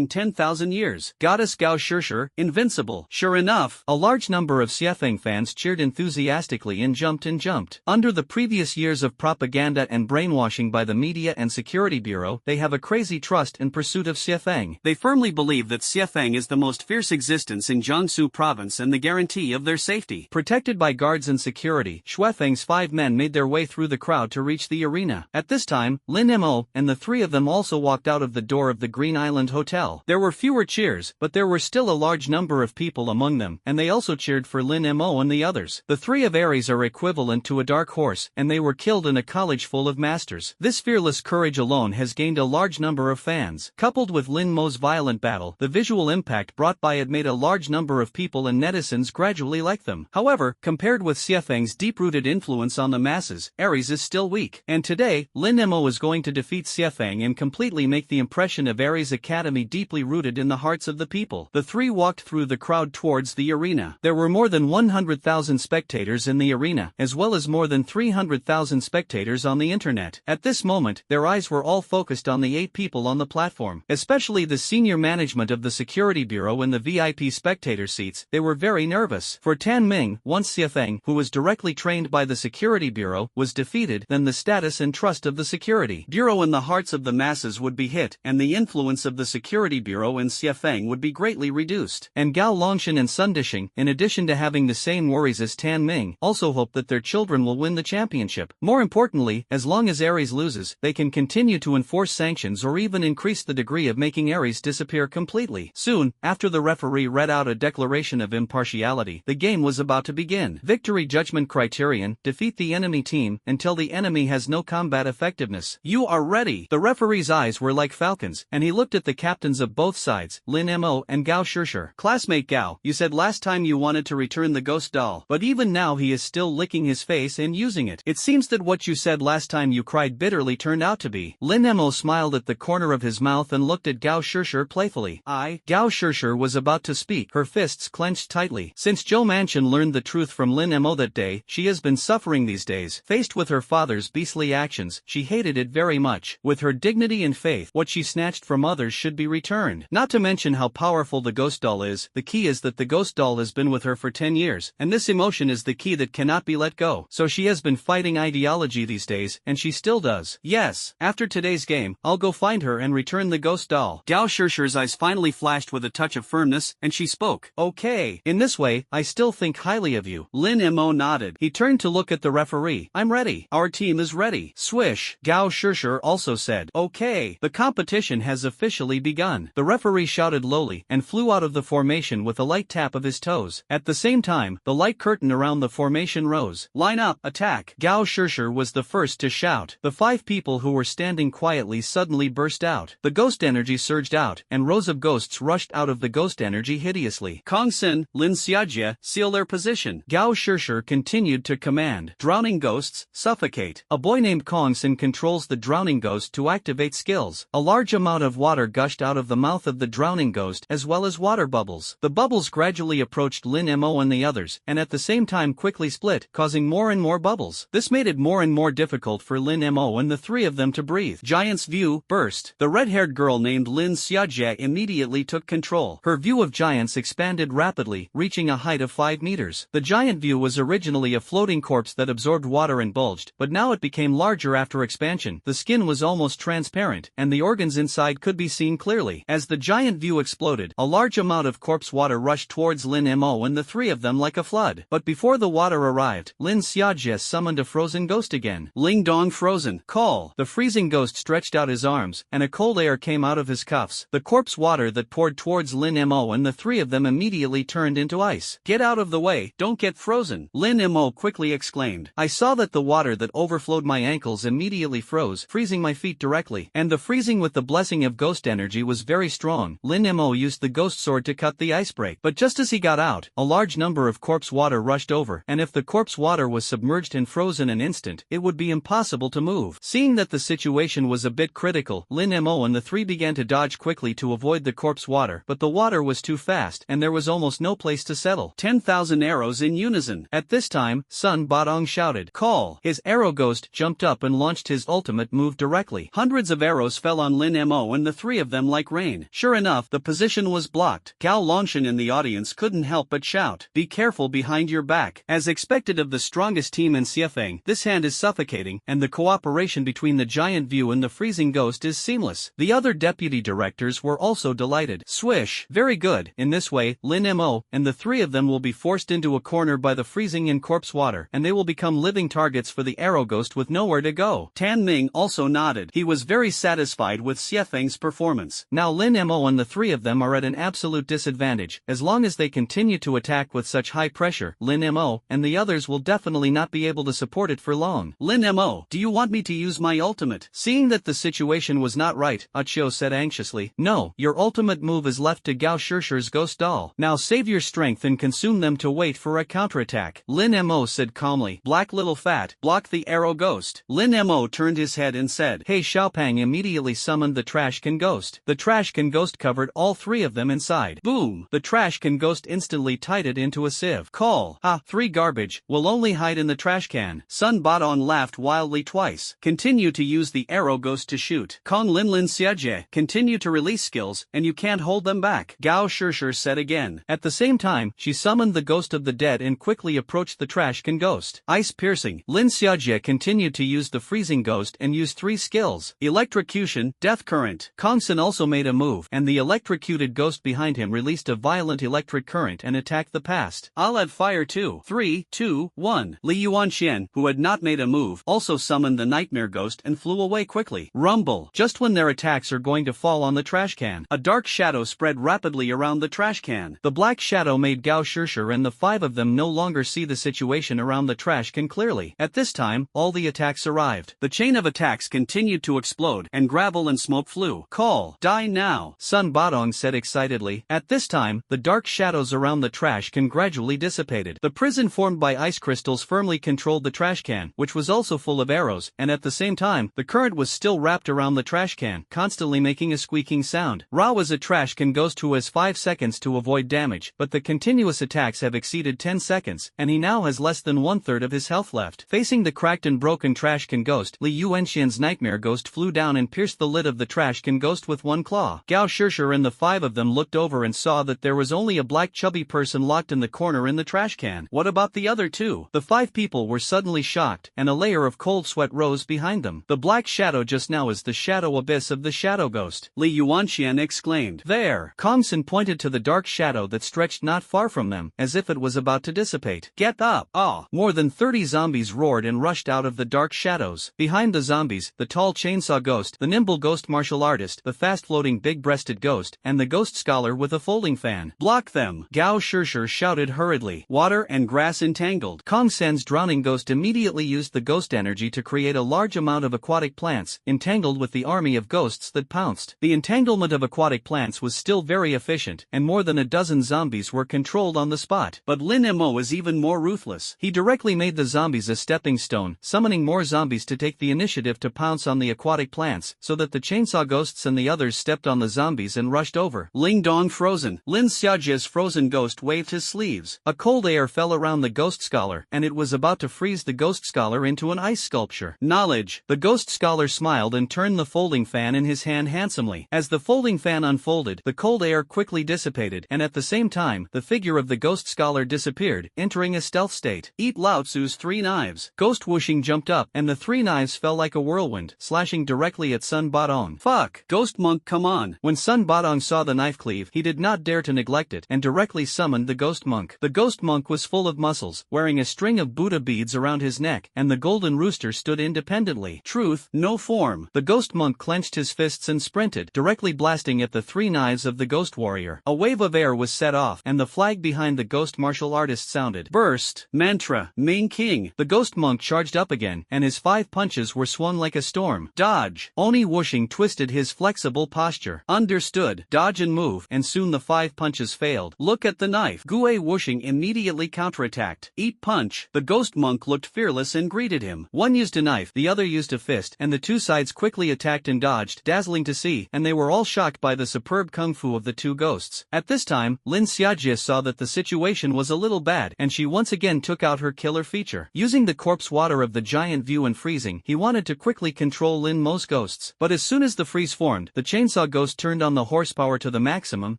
S1: 10,000 years. Goddess Gao Shishir, invincible. Sure enough, a large number of Xiefeng fans cheered enthusiastically and jumped. Under the previous years of propaganda and brainwashing by the media and security bureau, they have a crazy trust and pursuit of Xiefeng. They firmly believe that Xiefeng is the most fierce existence in Jiangsu province and the guarantee of their safety. Protected by guards and security, Xiefeng's 5 men made their way through the crowd to reach the arena. At this time, Lin Mo and the 3 of them also walked out of the door of the Green Island Hotel. There were fewer cheers, but there were still a large number of people among them, and they also cheered for Lin Mo and the others. The 3 of Aries are equivalent to a dark horse, and they were killed in a college full of masters. This fearless courage alone has gained a large number of fans. Coupled with Lin Mo's violent battle, the visual impact brought by it made a large number of people and netizens gradually like them. However, compared with Xiefeng's deep-rooted influence on the masses, Aries is still weak. And today, Lin Mo is going to defeat Xiefeng and completely make the impression of Aries Academy deeply rooted in the hearts of the people. The 3 walked through the crowd towards the arena. There were more than 100,000 spectators in the arena, as well as more than 300,000 spectators on the internet. At this moment, their eyes were all focused on the 8 people on the platform, especially the senior management of the security bureau in the VIP spectator seats. They were very nervous. For Tan Ming, once Xiefeng, who was directly trained by the security bureau, was defeated, then the status and trust of the security bureau in the hearts of the masses would be hit, and the influence of the security bureau in Xiefeng would be greatly reduced. And Gao Longshan and Sun Dishing, in addition to having the same worries as Tan Ming, also hope that their children will win the championship. More importantly, as long as Aries loses, they can continue to enforce sanctions or even increase the degree of making Aries disappear completely. Soon, after the referee read out a declaration of impartiality, the game was about to begin. Victory judgment criterion: defeat the enemy team until the enemy has no combat effectiveness. You are ready. The referee's eyes were like falcons, and he looked at the captains of both sides, Lin Mo and Gao Shishir. Classmate Gao, you said last time you wanted to return the ghost doll, but even now he is still licking his face and using it. It seems that what you said last time you cried bitterly turned out to be. Lin Mo smiled at the corner of his mouth and looked at Gao Shishir playfully. Gao Shishir was about to speak, her fists clenched tightly. Since Zhou Manchen learned the truth from Lin Mo that day, she has been suffering these days. Faced with her father's beastly actions, she hated it very much. With her dignity and faith, what she snatched from others should be returned. Not to mention how powerful the ghost doll is. The key is that the ghost doll has been with her for 10 years, and this emotion is the key that cannot be let go. So she has been fighting ideology these days, and she still does. Yes, after today's game, I'll go find her and return the ghost doll. Gao Shishir's eyes finally flashed with a touch of firmness, and she spoke. Okay. In this way, I still think highly of you. Lin Mo nodded. He turned to look at the referee. I'm ready. Our team is ready. Swish. Gao Shishir also said. Okay. The competition has officially begun. The referee shouted lowly and flew out of the formation with a light tap of his toes. At the same time, the light curtain around the formation rose. Line up, attack. Gao Shishir was the first to shout. The 5 people who were standing quietly suddenly burst out. The ghost energy surged out, and rows of ghosts rushed out of the ghost energy hideously. Kong Sin, Lin Xiajie, seal their position. Gao Shishir continued to command. Drowning ghosts, suffocate. A boy named Kong Sin controls the drowning ghost to activate skills. A large amount of water gushed out of the mouth of the drowning ghost as well as water bubbles. The bubbles gradually approached Lin Mo and the others, and at the same time quickly split, causing more and more bubbles. This made it more and more difficult for Lin Mo and the 3 of them to breathe. Giant's view, burst. The red-haired girl named Lin Xiajie immediately took control. Her view of giants expanded rapidly, reaching a height of 5 meters. The giant view was originally a floating corpse that absorbed water and bulged, but now it became larger after expansion. The skin was almost transparent, and the organs inside could be seen clearly. As the giant view exploded, a large amount of corpse water rushed towards Lin Mo and the 3 of them like a flood. But before the water arrived, Lin Xiajie summoned a frozen ghost again. Ling Dong frozen. Call. The freezing ghost stretched out his arms, and a cold air came out of his cuffs. The corpse water that poured towards Lin Mo and the 3 of them immediately turned into ice. Get out of the way, don't get frozen. Lin Mo quickly exclaimed. I saw that the water that overflowed my ankles immediately froze, freezing my feet directly. And the freezing with the blessing of ghost energy was very strong. Lin Mo used the ghost sword to cut the ice break. But just as he got out, a large number of corpse water rushed over, and if the corpse water was submerged and frozen an instant, it would be impossible to move. Seeing that the situation was a bit critical, Lin Mo and the 3 began to dodge quickly to avoid the corpse water, but the water was too fast, and there was almost no place to settle. 10,000 arrows in unison. At this time, Sun Badong shouted. Call. His arrow ghost jumped up and launched his ultimate move directly. Hundreds of arrows fell on Lin Mo and the 3 of them like rain. Sure enough, the position was blocked. Gao Longshan in the audience couldn't help but shout. Be careful behind your back. As expected of the strongest team in Xiefeng, this hand is suffocating, and the cooperation between the giant view and the freezing ghost is seamless. The other deputy directors were also delighted. Swish. Very good. In this way, Lin Mo and the 3 of them will be forced into a corner by the freezing in corpse water, and they will become living targets for the arrow ghost with nowhere to go. Tan Ming also nodded. He was very satisfied with Xiefeng's performance. Now Lin Mo and the 3 of them are at an absolute disadvantage. As long as they continue to attack with such high pressure, Lin Mo and the others will definitely not be able to support it for long. Lin Mo, do you want me to use my ultimate? Seeing that the situation was not right, Achio said anxiously. No, your ultimate move is left to Gao Shishir's ghost doll. Now save your strength and consume them to wait for a counterattack. Lin Mo said calmly. Black little fat, block the arrow ghost. Lin Mo turned his head and said. Hey Xiaopang immediately summoned the trash can ghost. The trash can ghost covered all 3 of them inside. Boom! The trash can ghost instantly tied it into a sieve. Call. 3 garbage, will only hide in the trash can. Sun Badong laughed wildly twice. Continue to use the arrow ghost to shoot. Kong Lin Xiajie, continue to release skills, and you can't hold them back. Gao Shishir said again. At the same time, she summoned the ghost of the dead and quickly approached the trash can ghost. Ice piercing. Lin Xiajie continued to use the freezing ghost and used 3 skills. Electrocution, death current. Kong Sin also made a move, and the electrocuted ghost behind him released a violent electric current and attacked the past. I'll add fire too. 3, 2, 1. Li Yuanxian, who had not made a move, also summoned the nightmare ghost and flew away quickly. Rumble. Just when their attacks are going to fall on the trash can, a dark shadow spread rapidly around the trash can. The black shadow made Gao Shishir and the 5 of them no longer see the situation around the trash can clearly. At this time, all the attacks arrived. The chain of attacks continued to explode, and gravel and smoke flew. Call. Die now. Sun Badong said excitedly. At this time, the dark shadows around the trash can gradually dissipated. The prison formed by ice crystals firmly controlled the trash can, which was was also full of arrows, and at the same time, the current was still wrapped around the trash can, constantly making a squeaking sound. Ra was a trash can ghost who has 5 seconds to avoid damage, but the continuous attacks have exceeded 10 seconds, and he now has less than 1/3 of his health left. Facing the cracked and broken trash can ghost, Li Yuanxian's nightmare ghost flew down and pierced the lid of the trash can ghost with one claw. Gao Shishir and the 5 of them looked over and saw that there was only a black chubby person locked in the corner in the trash can. What about the other 2? The 5 people were suddenly shocked, and a layer of cold sweat rose behind them. The black shadow just now is the shadow abyss of the shadow ghost, Li Yuanxian exclaimed. There! Kongsun pointed to the dark shadow that stretched not far from them, as if it was about to dissipate. Get up! Ah! More than 30 zombies roared and rushed out of the dark shadows. Behind the zombies, the tall chainsaw ghost, the nimble ghost martial artist, the fast-floating big-breasted ghost, and the ghost scholar with a folding fan. Block them! Gao Shishir shouted hurriedly. Water and grass entangled. Kongsun's drowning ghost immediately used the ghost energy to create a large amount of aquatic plants, entangled with the army of ghosts that pounced. The entanglement of aquatic plants was still very efficient, and more than a dozen zombies were controlled on the spot. But Lin Mo is even more ruthless. He directly made the zombies a stepping stone, summoning more zombies to take the initiative to pounce on the aquatic plants, so that the chainsaw ghosts and the others stepped on the zombies and rushed over. Ling Dong frozen. Lin Xiaojie's frozen ghost waved his sleeves. A cold air fell around the ghost scholar, and it was about to freeze the ghost scholar into an ice sculpture. Knowledge. The ghost scholar smiled and turned the folding fan in his hand handsomely. As the folding fan unfolded, the cold air quickly dissipated, and at the same time, the figure of the ghost scholar disappeared, entering a stealth state. Eat Lao Tzu's 3 knives. Ghost whooshing jumped up, and the 3 knives fell like a whirlwind, slashing directly at Sun Badong. Fuck! Ghost monk, come on! When Sun Badong saw the knife cleave, he did not dare to neglect it, and directly summoned the ghost monk. The ghost monk was full of muscles, wearing a string of Buddha beads around his neck, and the golden rooster stood independently. Truth, no form. The ghost monk clenched his fists and sprinted, directly blasting at the 3 knives of the ghost warrior. A wave of air was set off, and the flag behind the ghost martial artist sounded. Burst! Mantra! Main King! The ghost monk charged up again, and his 5 punches were swung like a storm. Dodge! Oni whooshing twisted his flexible posture. Understood. Dodge and move, and soon the 5 punches failed. Look at the knife. Gue whooshing immediately counterattacked. Eat punch! The ghost monk looked fearless and greeted him. One used a knife, the other used a fist, and the 2 sides quickly attacked and dodged, dazzling to see, and they were all shocked by the superb kung fu of the 2 ghosts. At this time, Lin Xiaojie saw that the situation was a little bad, and she once again took out her killer feature. Using the corpse water of the giant view and freezing, he wanted to quickly control Lin Mo's ghosts. But as soon as the freeze formed, the chainsaw ghost turned on the horsepower to the maximum,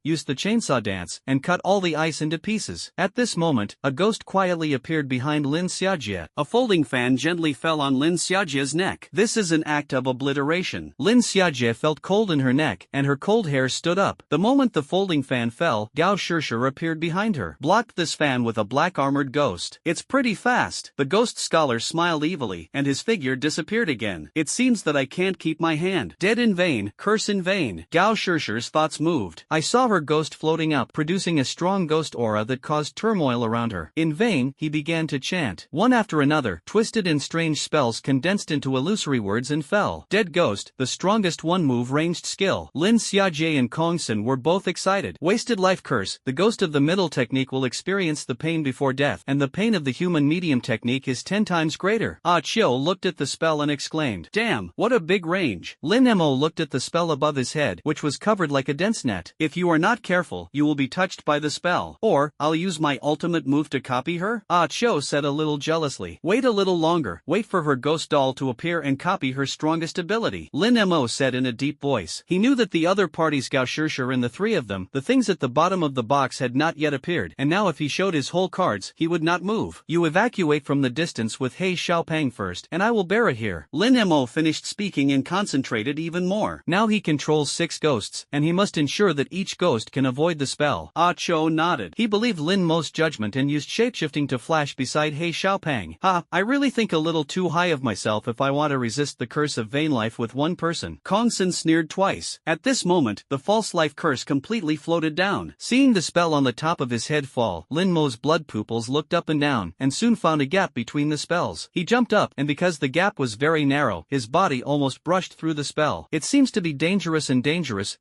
S1: used the chainsaw dance, and cut all the ice into pieces. At this moment, a ghost quietly appeared behind Lin Xiaojie. A folding fan gently fell on Lin Xiaojie's neck. This is an act of obliteration. Lin Xiaojie felt cold in her neck, and her cold hair stood up. The moment the folding fan fell, Gao Shishir appeared behind her. Blocked this fan with a black armored ghost. It's pretty fast. The ghost scholar smiled evilly, and his figure disappeared again. It seems that I can't keep my hand. Dead in vain, curse in vain. Gao Shishir's thoughts moved. I saw her ghost floating up, producing a strong ghost aura that caused turmoil around her. In vain, he began to chant. One after another, twisted and strange spells condensed into illusory words and fell. Dead ghost, the strongest one-move ranged skill. Lin Xiaojie and Kongsun were both excited. Wasted life curse, the ghost of the middle technique will experience the pain before death, and the pain of the human medium technique is 10 times greater. Ah Chiu looked at the spell and exclaimed, damn, what a big range. Lin Mo looked at the spell above his head, which was covered like a dense net. If you are not careful, you will be touched by the spell. Or, I'll use my ultimate move to copy her? Ah Chiu said a little jealously. Wait a little longer, wait for her ghost doll to appear and copy her strongest ability. Lin Mo said in a deep voice. He knew that the other parties Gao Shishir and the 3 of them, the things at the bottom of the box had not yet appeared, and now if he showed his whole cards, he would not move. You evacuate from the distance with He Xiaopang first, and I will bear it here. Lin Mo finished speaking and concentrated even more. Now he controls 6 ghosts, and he must ensure that each ghost can avoid the spell. Ah Cho nodded. He believed Lin Mo's judgment and used shapeshifting to flash beside He Xiaopang. Ha, I really think a little too high of myself if I want to resist the curse of vain life with one person. Kongsun sneered twice. At this moment, the false life curse completely floated down. Seeing the spell on the top of his head fall, Lin Mo's blood pupils looked up and down, and soon found a gap between the spells. He jumped up, and because the gap was very narrow, his body almost brushed through the spell. It seems to be dangerous,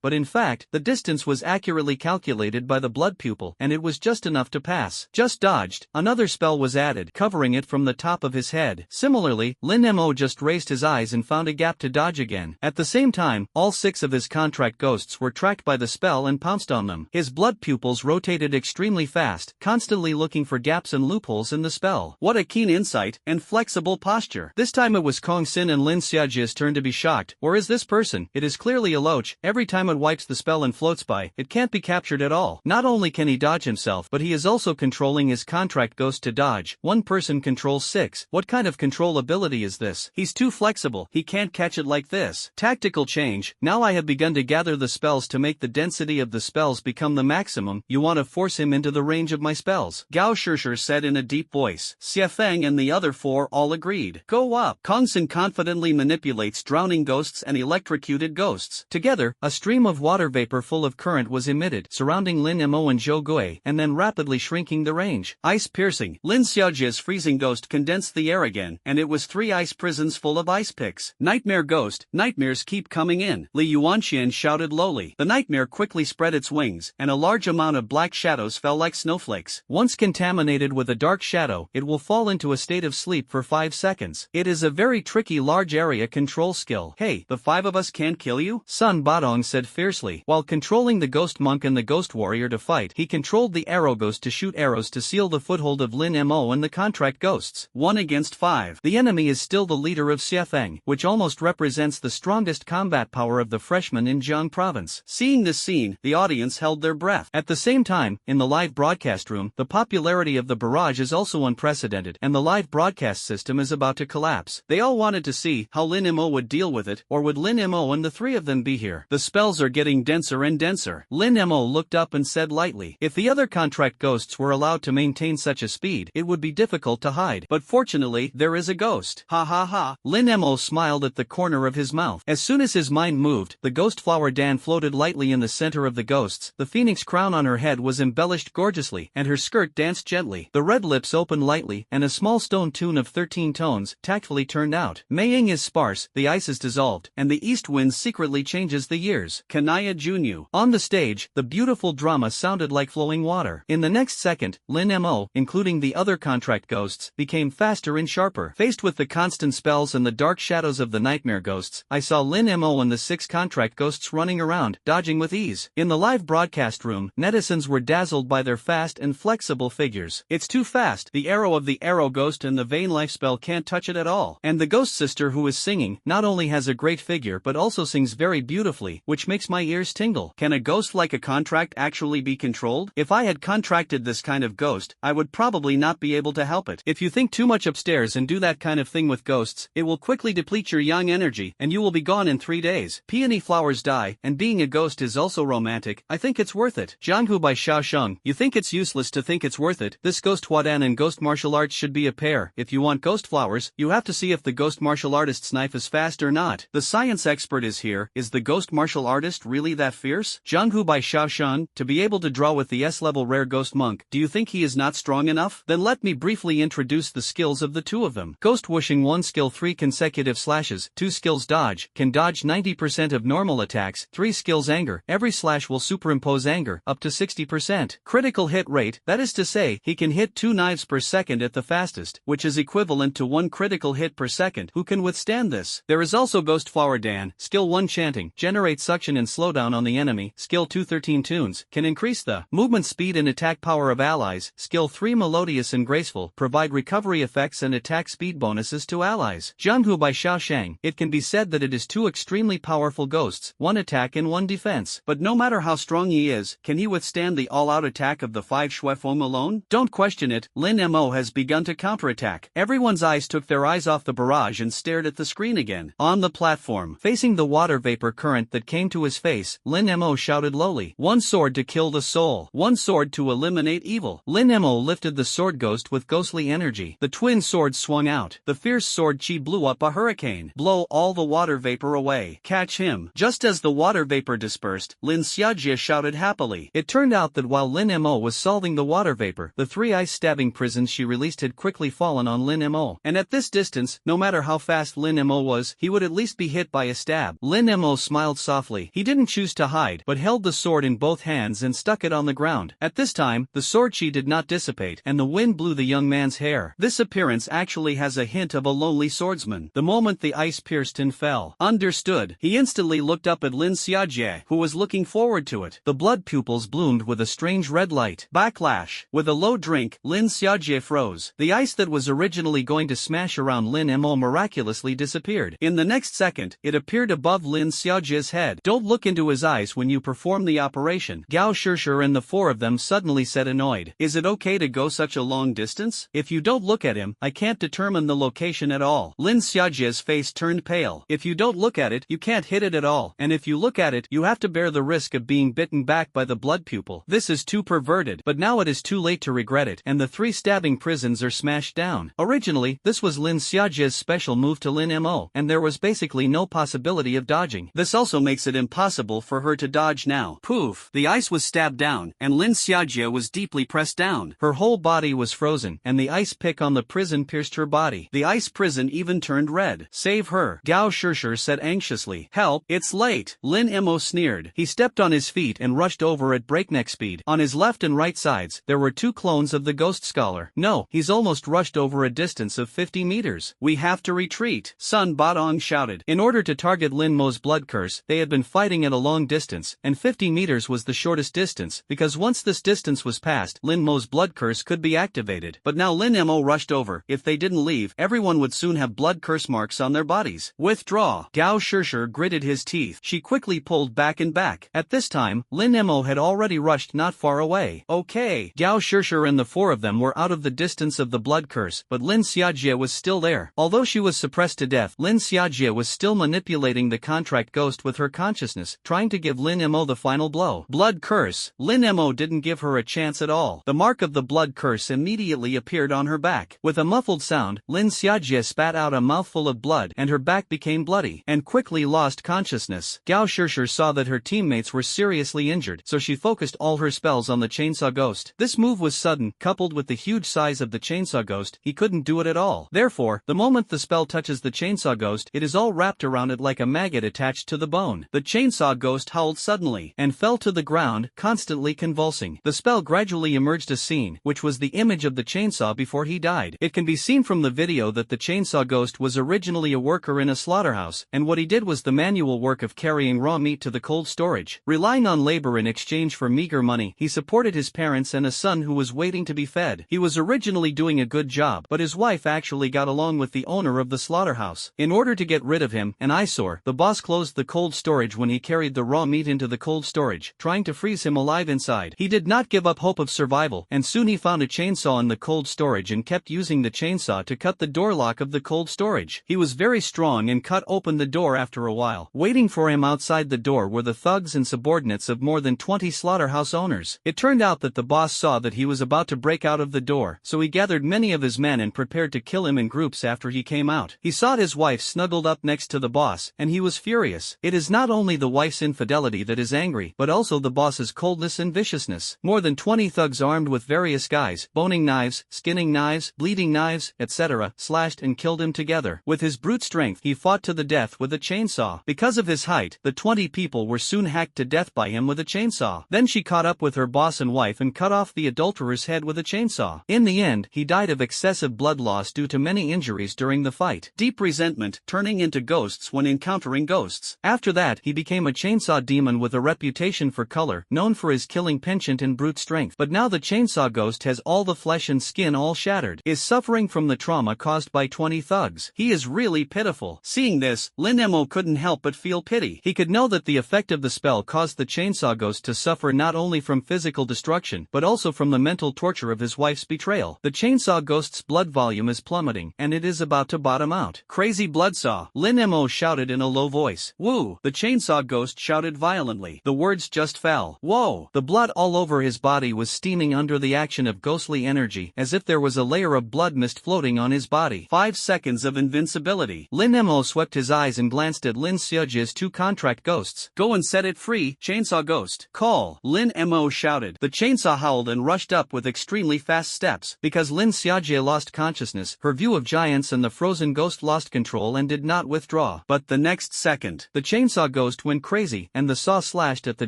S1: but in fact, the distance was accurately calculated by the blood pupil, and it was just enough to pass. Just dodged. Another spell was added, covering it from the top of his head. head. Similarly, Lin Mo just raised his eyes and found a gap to dodge again. At the same time, all 6 of his contract ghosts were tracked by the spell and pounced on them. His blood pupils rotated extremely fast, constantly looking for gaps and loopholes in the spell. What a keen insight and flexible posture. This time it was Kong Sin and Lin Xiajia's turn to be shocked. Or is this person? It is clearly a loach. Every time it wipes the spell and floats by, it can't be captured at all. Not only can he dodge himself, but he is also controlling his contract ghost to dodge. One person controls 6. What kind of control ability is this? He's too flexible. He can't catch it like this. Tactical change. Now I have begun to gather the spells to make the density of the spells become the maximum. You want to force him into the range of my spells, Gao Shishir said in a deep voice. Xie Feng and the other 4 all agreed. Go up. Kong Sin confidently manipulates drowning ghosts and electrocuted ghosts. Together, a stream of water vapor full of current was emitted, surrounding Lin Mo and Zhou Gui, and then rapidly shrinking the range. Ice piercing. Lin Xiaojia's freezing ghost condensed the air again, and it was 3 ice prisons full of ice picks. Nightmare ghost. Nightmares keep coming in, Li Yuanxian shouted lowly. The nightmare quickly spread its wings, and a large amount of black shadows fell like snowflakes. Once contaminated with a dark shadow, it will fall into a state of sleep for 5 seconds. It is a very tricky large area control skill. Hey, the 5 of us can't kill you? Sun Badong said fiercely. While controlling the ghost monk and the ghost warrior to fight, he controlled the arrow ghost to shoot arrows to seal the foothold of Lin Mo and the contract ghosts. 1 against 5. The enemy is still the leader of Xiefeng, which almost represents the strongest combat power of the freshmen in Jiang province. Seeing this scene, the audience held their breath. At the same time, in the live broadcast room, the popularity of the barrage is also unprecedented, and the live broadcast system is about to collapse. They all wanted to see how Lin Mo would deal with it, or would Lin Mo and the 3 of them be here? The spells are getting denser and denser. Lin Mo looked up and said lightly, if the other contract ghosts were allowed to maintain such a speed, it would be difficult to hide. But fortunately, there is a ghost. Ha ha ha. Lin Mo smiled at the corner of his mouth. As soon as his mind moved, the ghost flower Dan floated lightly in the center of the ghosts. The phoenix crown on her head was embellished gorgeously, and her skirt danced gently. The red lips opened lightly, and a small stone tune of 13 tones tactfully turned out. Maying is sparse, the ice is dissolved, and the east wind secretly changes the years. Kanaya Junyu. On the stage, the beautiful drama sounded like flowing water. In the next second, Lin Mo, including the other contract ghosts, became faster and sharper. Faced with the constant spells and the dark shadows of the nightmare ghosts, I saw Lin Mo and the 6 contract ghosts running around, dodging with ease. In the live broadcast room, netizens were dazzled by their fast and flexible figures. It's too fast. The arrow of the arrow ghost and the vain life spell can't touch it at all. And the ghost sister who is singing not only has a great figure but also sings very beautifully, which makes my ears tingle. Can a ghost like a contract actually be controlled? If I had contracted this kind of ghost, I would probably not be able to help it. If you think too much upstairs and do that kind of thing with ghosts, it will quickly deplete your yang energy, and you will be gone in 3 days. Peony flowers die, and being a ghost is also romantic. I think it's worth it. Jianghu by Xiao Sheng. You think it's useless to think it's worth it? This ghost Huadan and ghost martial arts should be a pair. If you want ghost flowers, you have to see if the ghost martial artist's knife is fast or not. The science expert is here. Is the ghost martial artist really that fierce? Jianghu by Xiao Sheng. To be able to draw with the S-level rare ghost monk, do you think he is not strong enough? Then let me briefly introduce the skills of the 2 of them. Ghost whooshing 1 skill 3 consecutive slashes, 2 skills dodge, can dodge 90% of normal attacks, 3 skills anger, every slash will superimpose anger, up to 60%. Critical hit rate, that is to say, he can hit 2 knives per second at the fastest, which is equivalent to 1 critical hit per second. Who can withstand this? There is also Ghost Flower Dan, skill 1 chanting, generate suction and slowdown on the enemy, skill 2 13 tunes, can increase the movement speed and attack power of allies, skill 3 melodious and graceful, provide recovery effects and attack speed bonuses to allies. Jianghu by Xiao Sheng. It can be said that it is 2 extremely powerful ghosts, 1 attack and 1 defense. But no matter how strong he is, can he withstand the all-out attack of the 5 Shuefeng alone? Don't question it, Lin Mo has begun to counterattack. Everyone's eyes took their eyes off the barrage and stared at the screen again. On the platform, facing the water vapor current that came to his face, Lin Mo shouted lowly, 1 sword to kill the soul, 1 sword to eliminate evil. Lin Mo lifted the sword ghost with ghostly energy. The twin swords swung out. The fierce sword chi blew up a hurricane. Blow all the water vapor away. Catch him. Just as the water vapor dispersed, Lin Xiaojia shouted happily. It turned out that while Lin Mo was solving the water vapor, the 3 ice-stabbing prisons she released had quickly fallen on Lin Mo. And at this distance, no matter how fast Lin Mo was, he would at least be hit by a stab. Lin Mo smiled softly. He didn't choose to hide, but held the sword in both hands and stuck it on the ground. At this time, the sword chi did not dissipate, and the wind blew the young man's hair. This appearance actually naturally has a hint of a lonely swordsman. The moment the ice pierced and fell. Understood. He instantly looked up at Lin Xiaojie, who was looking forward to it. The blood pupils bloomed with a strange red light. Backlash. With a low drink, Lin Xiaojie froze. The ice that was originally going to smash around Lin Mo miraculously disappeared. In the next second, it appeared above Lin Xiaojie's head. Don't look into his eyes when you perform the operation. Gao Shishir and the four of them suddenly said annoyed. Is it okay to go such a long distance? If you don't look at him, I can't determine the location at all. Lin Xiaojie's face turned pale. If you don't look at it, you can't hit it at all. And if you look at it, you have to bear the risk of being bitten back by the blood pupil. This is too perverted. But now it is too late to regret it, and the 3 stabbing prisons are smashed down. Originally, this was Lin Xiaojie's special move to Lin Mo, and there was basically no possibility of dodging. This also makes it impossible for her to dodge now. Poof! The ice was stabbed down, and Lin Xiaojie was deeply pressed down. Her whole body was frozen, and the ice pick on the prison pierced her body. The ice prison even turned red. Save her, Gao Shishir said anxiously. Help, it's late. Lin Mo sneered. He stepped on his feet and rushed over at breakneck speed. On his left and right sides, there were 2 clones of the ghost scholar. No, he's almost rushed over a distance of 50 meters. We have to retreat, Sun Batong shouted. In order to target Lin Mo's blood curse, they had been fighting at a long distance, and 50 meters was the shortest distance, because once this distance was passed, Lin Mo's blood curse could be activated. But now Lin Mo rushed over. If they didn't leave, everyone would soon have blood curse marks on their bodies. Withdraw. Gao Shishir gritted his teeth. She quickly pulled back and back. At this time, Lin Mo had already rushed not far away. Okay. Gao Shishir and the 4 of them were out of the distance of the blood curse, but Lin Xiaojie was still there. Although she was suppressed to death, Lin Xiaojie was still manipulating the contract ghost with her consciousness, trying to give Lin Mo the final blow. Blood curse. Lin Mo didn't give her a chance at all. The mark of the blood curse immediately appeared on her back. With a muffled sound, Lin Xiaojie spat out a mouthful of blood, and her back became bloody, and quickly lost consciousness. Gao Shishir saw that her teammates were seriously injured, so she focused all her spells on the chainsaw ghost. This move was sudden, coupled with the huge size of the chainsaw ghost, he couldn't do it at all. Therefore, the moment the spell touches the chainsaw ghost, it is all wrapped around it like a maggot attached to the bone. The chainsaw ghost howled suddenly, and fell to the ground, constantly convulsing. The spell gradually emerged a scene, which was the image of the chainsaw before he died. It can be seen from the video that the chainsaw ghost was originally a worker in a slaughterhouse, and what he did was the manual work of carrying raw meat to the cold storage. Relying on labor in exchange for meager money, he supported his parents and a son who was waiting to be fed. He was originally doing a good job, but his wife actually got along with the owner of the slaughterhouse. In order to get rid of him, an eyesore, the boss closed the cold storage when he carried the raw meat into the cold storage, trying to freeze him alive inside. He did not give up hope of survival, and soon he found a chainsaw in the cold storage and kept using the chainsaw to cut the door lock of the cold storage. He was very strong and cut open the door after a while. Waiting for him outside the door were the thugs and subordinates of more than 20 slaughterhouse owners. It turned out that the boss saw that he was about to break out of the door, so he gathered many of his men and prepared to kill him in groups after he came out. He saw his wife snuggled up next to the boss, and he was furious. It is not only the wife's infidelity that is angry, but also the boss's coldness and viciousness. More than 20 thugs armed with various guys, boning knives, skinning knives, bleeding knives, etc., slashed and killed him together. With his brute strength, he fought to the death with a chainsaw. Because of his height, the 20 people were soon hacked to death by him with a chainsaw. Then she caught up with her boss and wife and cut off the adulterer's head with a chainsaw. In the end, he died of excessive blood loss due to many injuries during the fight. Deep resentment, turning into ghosts when encountering ghosts. After that, he became a chainsaw demon with a reputation for color, known for his killing penchant and brute strength. But now the chainsaw ghost has all the flesh and skin all shattered, is suffering from the trauma caused by 20 thugs. He is really pitiful. Seeing this, Lin Mo couldn't help but feel pity. He could know that the effect of the spell caused the chainsaw ghost to suffer not only from physical destruction, but also from the mental torture of his wife's betrayal. The chainsaw ghost's blood volume is plummeting, and it is about to bottom out. Crazy bloodsaw, Lin Mo shouted in a low voice. Woo! The chainsaw ghost shouted violently. The words just fell. Whoa! The blood all over his body was steaming under the action of ghostly energy, as if there was a layer of blood mist floating on his body. 5 seconds of invincibility. Lin Mo swept his eyes and glanced at Lin Xiaojie's 2 contract ghosts. Go and set it free, chainsaw ghost. Call! Lin Mo shouted. The chainsaw howled and rushed up with extremely fast steps. Because Lin Xiaojie lost consciousness, her view of giants and the frozen ghost lost control and did not withdraw. But the next second, the chainsaw ghost went crazy, and the saw slashed at the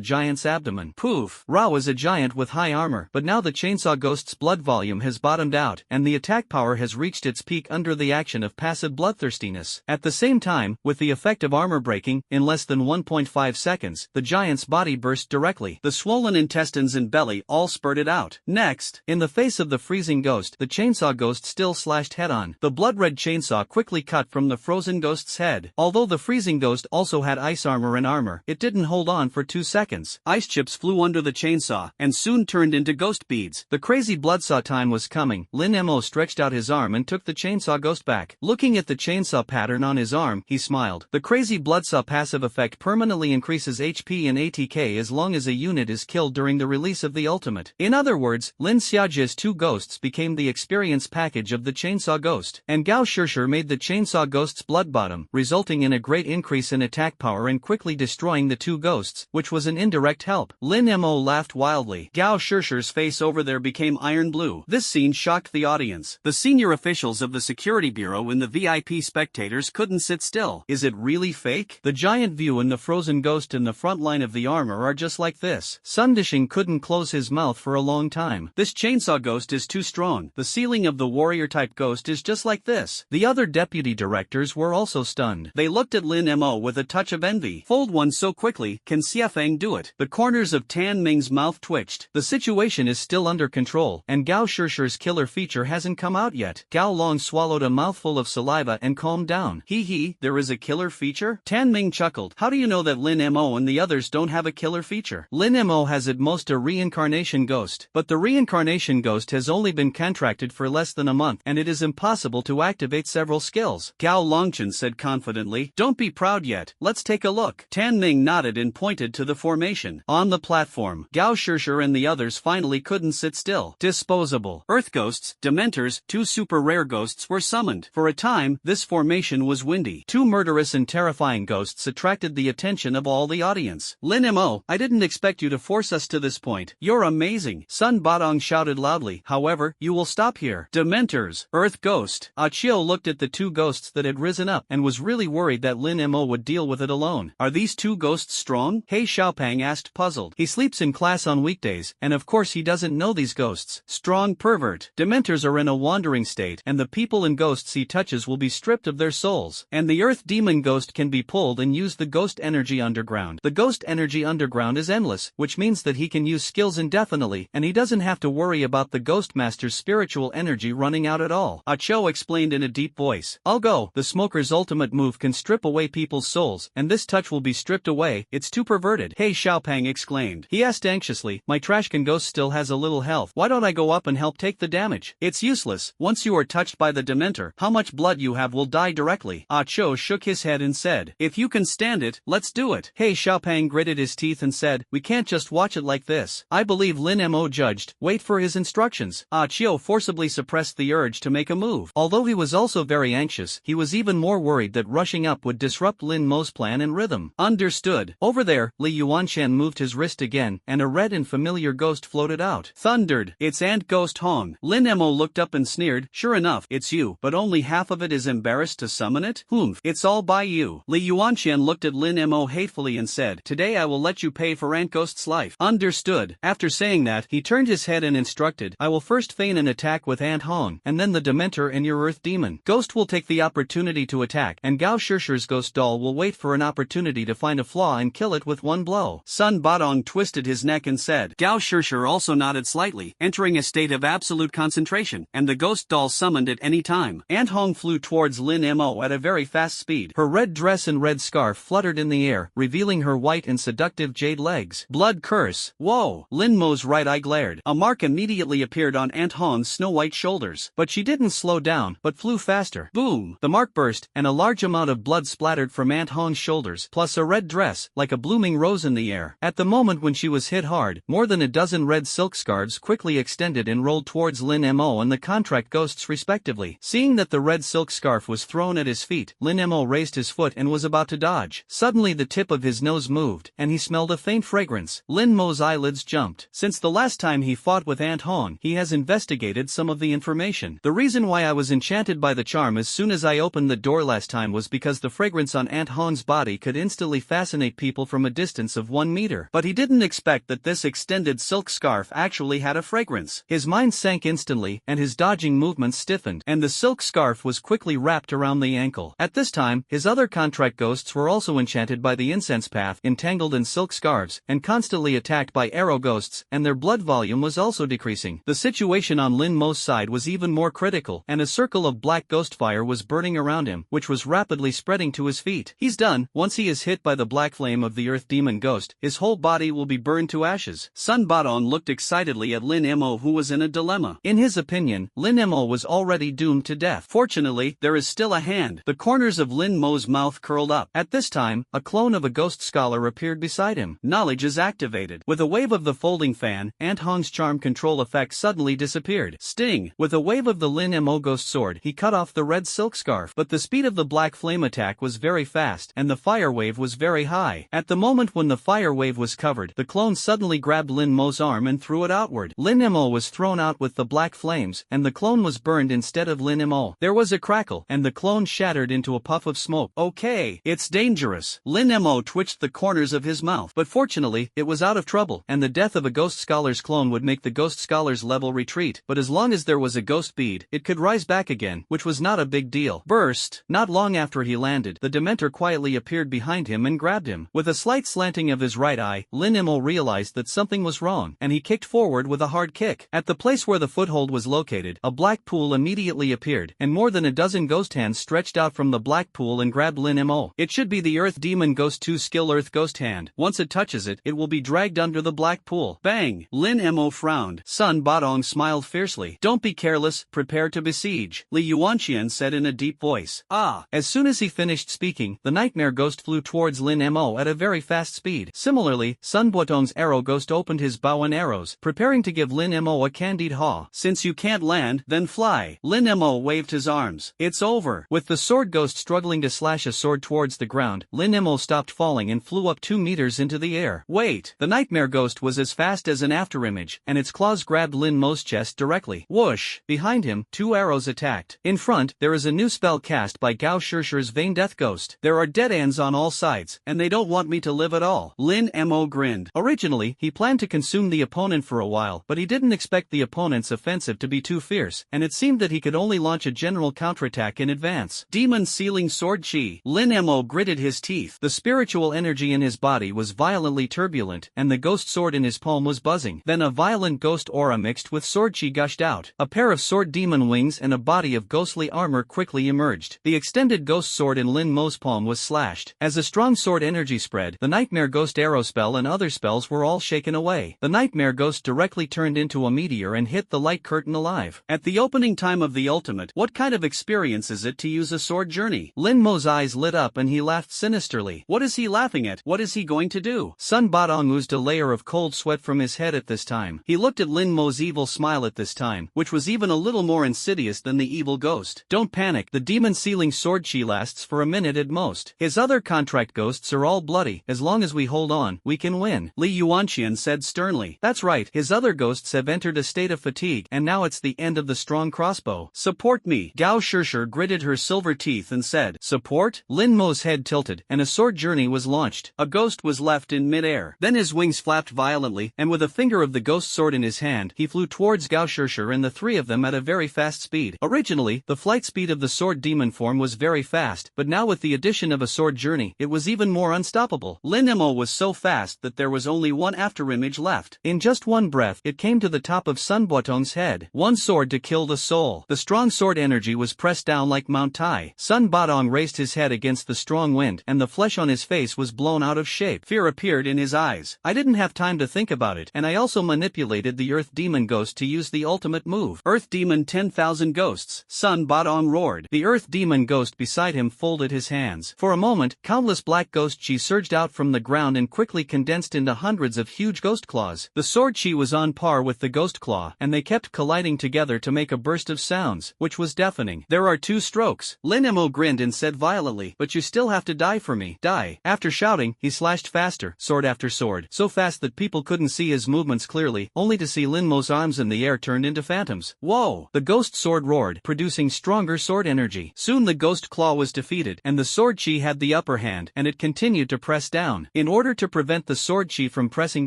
S1: giant's abdomen. Poof! Ra was a giant with high armor, but now the chainsaw ghost's blood volume has bottomed out, and the attack power has reached its peak under the action of passive bloodthirstiness. At the same time, with the effect of armor breaking, in less than 1.5 seconds, the giant's body burst directly. The swollen intestines and belly all spurted out. Next, in the face of the freezing ghost, the chainsaw ghost still slashed head-on. The blood-red chainsaw quickly cut from the frozen ghost's head. Although the freezing ghost also had ice armor, it didn't hold on for 2 seconds. Ice chips flew under the chainsaw, and soon turned into ghost beads. The crazy bloodsaw time was coming. Lin Mo stretched out his arm and took the chainsaw ghost back. Looking at the chainsaw pattern on his arm, he smiled. The crazy bloodsaw passive effect permanently increases HP and ATK as long as a unit is killed during the release of the ultimate. In other words, Lin Xiaojia's 2 ghosts became the experience package of the chainsaw ghost, and Gao Shishir made the chainsaw ghost's blood bottom, resulting in a great increase in attack power and quickly destroying the 2 ghosts, which was an indirect help. Lin Mo laughed wildly. Gao Shishir's face over there became iron blue. This scene shocked the audience. The senior officials of the security bureau and the VIP spectators couldn't sit still. Is it really fake? The giant view and the frozen ghost in the front line of the armor are just like this. Sun Dishing couldn't close his mouth for a long time. This chainsaw ghost is too strong. The ceiling of the warrior type ghost is just like this. The other deputy directors were also stunned. They looked at Lin Mo with a touch of envy. Fold one so quickly, can Xiafeng do it? The corners of Tan Ming's mouth twitched. The situation is still under control, and Gao Shishir's killer feature hasn't come out yet. Gao Long swallowed a mouthful of saliva and calmed down. Hee, there is a killer feature? Tan Ming chuckled. How do you know that Lin Mo and the others don't have a killer feature? Lin Mo has at most a reincarnation ghost, but the reincarnation ghost has only been contracted for less than a month, and it is impossible to activate several skills. Gao Longchen said confidently. Don't be proud yet, let's take a look. Tan Ming nodded and pointed to the formation. On the platform, Gao Shishir and the others finally couldn't sit still. Disposable Earth ghosts, Dementors, 2 super rare ghosts were summoned. For a time, this formation was windy. 2 murderous and terrifying ghosts attracted the attention of all the audience. Lin Mo, I didn't expect you to force us to this point. You're amazing. Sun Badong shouted loudly. However, you will stop here. Dementors, Earth ghost. Achio looked at the 2 ghosts that had risen up and was really worried that Lin Mo would deal with it alone. Are these 2 ghosts strong? He Xiaopeng asked, puzzled. He sleeps in class on weekdays, and of course he doesn't know these ghosts. Strong pervert. Dementors are in a wandering state, and the people and ghosts he touches will be stripped of their souls. And the Earth demon ghost can be pulled and use the ghost energy underground. The ghost energy underground is endless, which means that he can use skills indefinitely, and he doesn't have to worry about the ghost master's spiritual energy running out at all. Achou explained in a deep voice. I'll go. The smoker's ultimate move can strip away people's souls, and this touch will be stripped away. It's too perverted. Hey, Xiaopeng exclaimed. He asked anxiously, my trashcan ghost still has a little health. Why don't I go up and help take the damage? It's useless. Once you are touched by the Dementor, how much blood you have will die directly. Achou shook his head and said, if you can stand it, let's do it. Hey, Xiaopeng gritted his teeth and said, we can't just watch it like this. I believe Lin Mo judged. Wait for his instructions. Achou forcibly suppressed the urge to make a move. Although he was also very anxious, he was even more worried that rushing up would disrupt Lin Mo's plan and rhythm. Understood. Over there, Li Yuanshan moved his wrist again, and a red and familiar ghost floated out. Thundered. It's Ant Ghost Hong. Lin Mo looked up and sneered. Sure enough, it's you, but only half of it is embarrassed to summon it? Humph. It's all by you. Li Yuanshan looked at Lin Mo hatefully and said, today I will let you pay for Ant Ghost's life. Understood. After saying that, he turned his head and instructed, I will first feign an attack with Ant Hong, and then the Dementor and your Earth Demon. Ghost will take the opportunity to attack, and Gao Shishir's Ghost Doll will wait for an opportunity to find a flaw and kill it with one blow. Sun Badong twisted his neck and said. Gao Shishir also nodded slightly, entering a state of absolute concentration, and the Ghost Doll summoned at any time. Ant Hong flew towards Lin Mo at a very fast speed. Her red dress and red scarf fluttered in the air, revealing her white and seductive jade legs. Blood curse. Whoa! Lin Mo's right eye glared. A mark immediately appeared on Ant Hong's snow-white shoulders. But she didn't slow down, but flew faster. Boom! The mark burst, and a large amount of blood splattered from Ant Hong's shoulders, plus a red dress, like a blooming rose in the air. At the moment when she was hit hard, more than a dozen red silk scarves quickly extended and rolled towards Lin Mo and the contract ghosts respectively. Seeing that the red silk scarf was thrown at his feet, Lin Mo raised his foot and was about to dodge. Suddenly the tip of his nose moved, and he smelled a faint fragrance. Lin Mo's eyelids jumped. Since the last time he fought with Ant Hong, he has investigated some of the information. The reason why I was enchanted by the charm as soon as I opened the door last time was because the fragrance on Ant Hong's body could instantly fascinate people from a distance of 1 meter. But he didn't expect that this extended silk scarf actually had a fragrance. His mind sank instantly, and his dodging movement movements stiffened, and the silk scarf was quickly wrapped around the ankle. At this time, his other contract ghosts were also enchanted by the incense path, entangled in silk scarves, and constantly attacked by arrow ghosts, and their blood volume was also decreasing. The situation on Lin Mo's side was even more critical, and a circle of black ghost fire was burning around him, which was rapidly spreading to his feet. He's done. Once he is hit by the black flame of the earth demon ghost, his whole body will be burned to ashes. Sun Batong looked excitedly at Lin Mo, who was in a dilemma. In his opinion, Lin Mo was already doomed to death. Fortunately, there is still a hand. The corners of Lin Mo's mouth curled up. At this time, a clone of a ghost scholar appeared beside him. Knowledge is activated. With a wave of the folding fan, Ant Hong's charm control effect suddenly disappeared. Sting. With a wave of the Lin Mo ghost sword, he cut off the red silk scarf, but the speed of the black flame attack was very fast, and the fire wave was very high. At the moment when the fire wave was covered, the clone suddenly grabbed Lin Mo's arm and threw it outward. Lin Mo was thrown out with the black flames, and the clone was burned instead of Lin Mo. There was a crackle, and the clone shattered into a puff of smoke. Okay, it's dangerous. Lin Mo twitched the corners of his mouth, but fortunately, it was out of trouble, and the death of a ghost scholar's clone would make the ghost scholar's level retreat, but as long as there was a ghost bead, it could rise back again, which was not a big deal. Burst. Not long after he landed, the Dementor quietly appeared behind him and grabbed him. With a slight slanting of his right eye, Lin Mo realized that something was wrong, and he kicked forward with a hard kick. At the place where the foothold was located, a black pool immediately appeared, and more than a dozen ghost hands stretched out from the black pool and grabbed Lin Mo. It should be the Earth Demon Ghost 2 skill Earth Ghost Hand. Once it touches it, it will be dragged under the black pool. Bang! Lin Mo frowned. Sun Batong smiled fiercely. Don't be careless, prepare to besiege, Li Yuanqian said in a deep voice. Ah! As soon as he finished speaking, the nightmare ghost flew towards Lin Mo at a very fast speed. Similarly, Sun Batong's arrow ghost opened his bow and arrows, preparing to give Lin Mo a candied haw. Since you can't land, then fly. Lin Mo waved his arms. It's over. With the sword ghost struggling to slash a sword towards the ground, Lin Mo stopped falling and flew up 2 meters into the air. Wait! The nightmare ghost was as fast as an afterimage, and its claws grabbed Lin Mo's chest directly. Whoosh! Behind him, 2 arrows attacked. In front, there is a new spell cast by Gao Shishir's Vain Death Ghost. There are dead ends on all sides, and they don't want me to live at all. Lin Mo grinned. Originally, he planned to consume the opponent for a while, but he didn't expect the opponent's offensive to be too fierce, and it seemed that he could only launch a general counterattack in advance. Demon Sealing Sword Chi. Lin Mo gritted his teeth. The spiritual energy in his body was violently turbulent, and the ghost sword in his palm was buzzing. Then a violent ghost aura mixed with sword chi gushed out. A pair of sword demon wings and a body of ghostly armor quickly emerged. The extended ghost sword in Lin Mo's palm was slashed. As a strong sword energy spread, the nightmare ghost arrow spell and other spells were all shaken away. The nightmare ghost directly turned into a meteor and hit the light curtain alive. At the opening time of the ultimate, what kind of experience is it to use a sword journey? Lin Mo's eyes lit up and he laughed sinisterly. What is he laughing at? What is he going to do? Sun Batong oozed a layer of cold sweat from his head at this time. He looked at Lin Mo's evil smile at this time, which was even a little more insidious than the evil ghost. Don't panic, the demon sealing sword chi lasts for a minute at most. His other contract ghosts are all bloody. As long as we hold on, we can win, Li Yuanqian said sternly. That's right, his other ghosts have entered a state of fatigue, and now it's the end of the strong crossbow. Support me. Gao Shishir gritted her silver teeth and said, Support? Lin Mo's head tilted, and a sword journey was launched. A ghost was left in midair. Then his wings flapped violently, and with a finger of the ghost sword in his hand, he flew towards Gao Shishir and the 3 of them at a very fast speed. Originally, the flight speed of the sword demon form was very fast, but now with the addition of a sword journey, it was even more unstoppable. Lin Mo was so fast that there was only one afterimage left. In just one breath, it came to the top of Sun Batong's head. One sword to kill the soul. The strong sword energy was pressed down like Mount Tai. Sun Batong raised his head against the strong wind, and the flesh on his face was blown out of shape. Fear appeared in his eyes. I didn't have time to think about it, and I also manipulated the Earth Demon Ghost to use the ultimate move. Earth Demon 10,000 Ghosts. Sun Batong roared. The Earth Demon Ghost beside him folded his hands. For a moment, countless black ghost chi surged out from the ground and quickly condensed into hundreds of huge ghost claws. The sword chi was on par with the ghost claw, and they kept colliding together to make a burst of sounds, which was deafening. There are 2 strokes. Lin Mo grinned and said violently, but you still have to die for me. Die. After shouting, he slashed faster, sword after sword, so fast that people couldn't see his movements clearly, only to see Lin Mo's arms in the air turned into phantoms. Whoa! The ghost sword roared, producing stronger sword energy. Soon the ghost claw was defeated, and the sword chi had the upper hand, and it continued to press down. In order to prevent the sword chi from pressing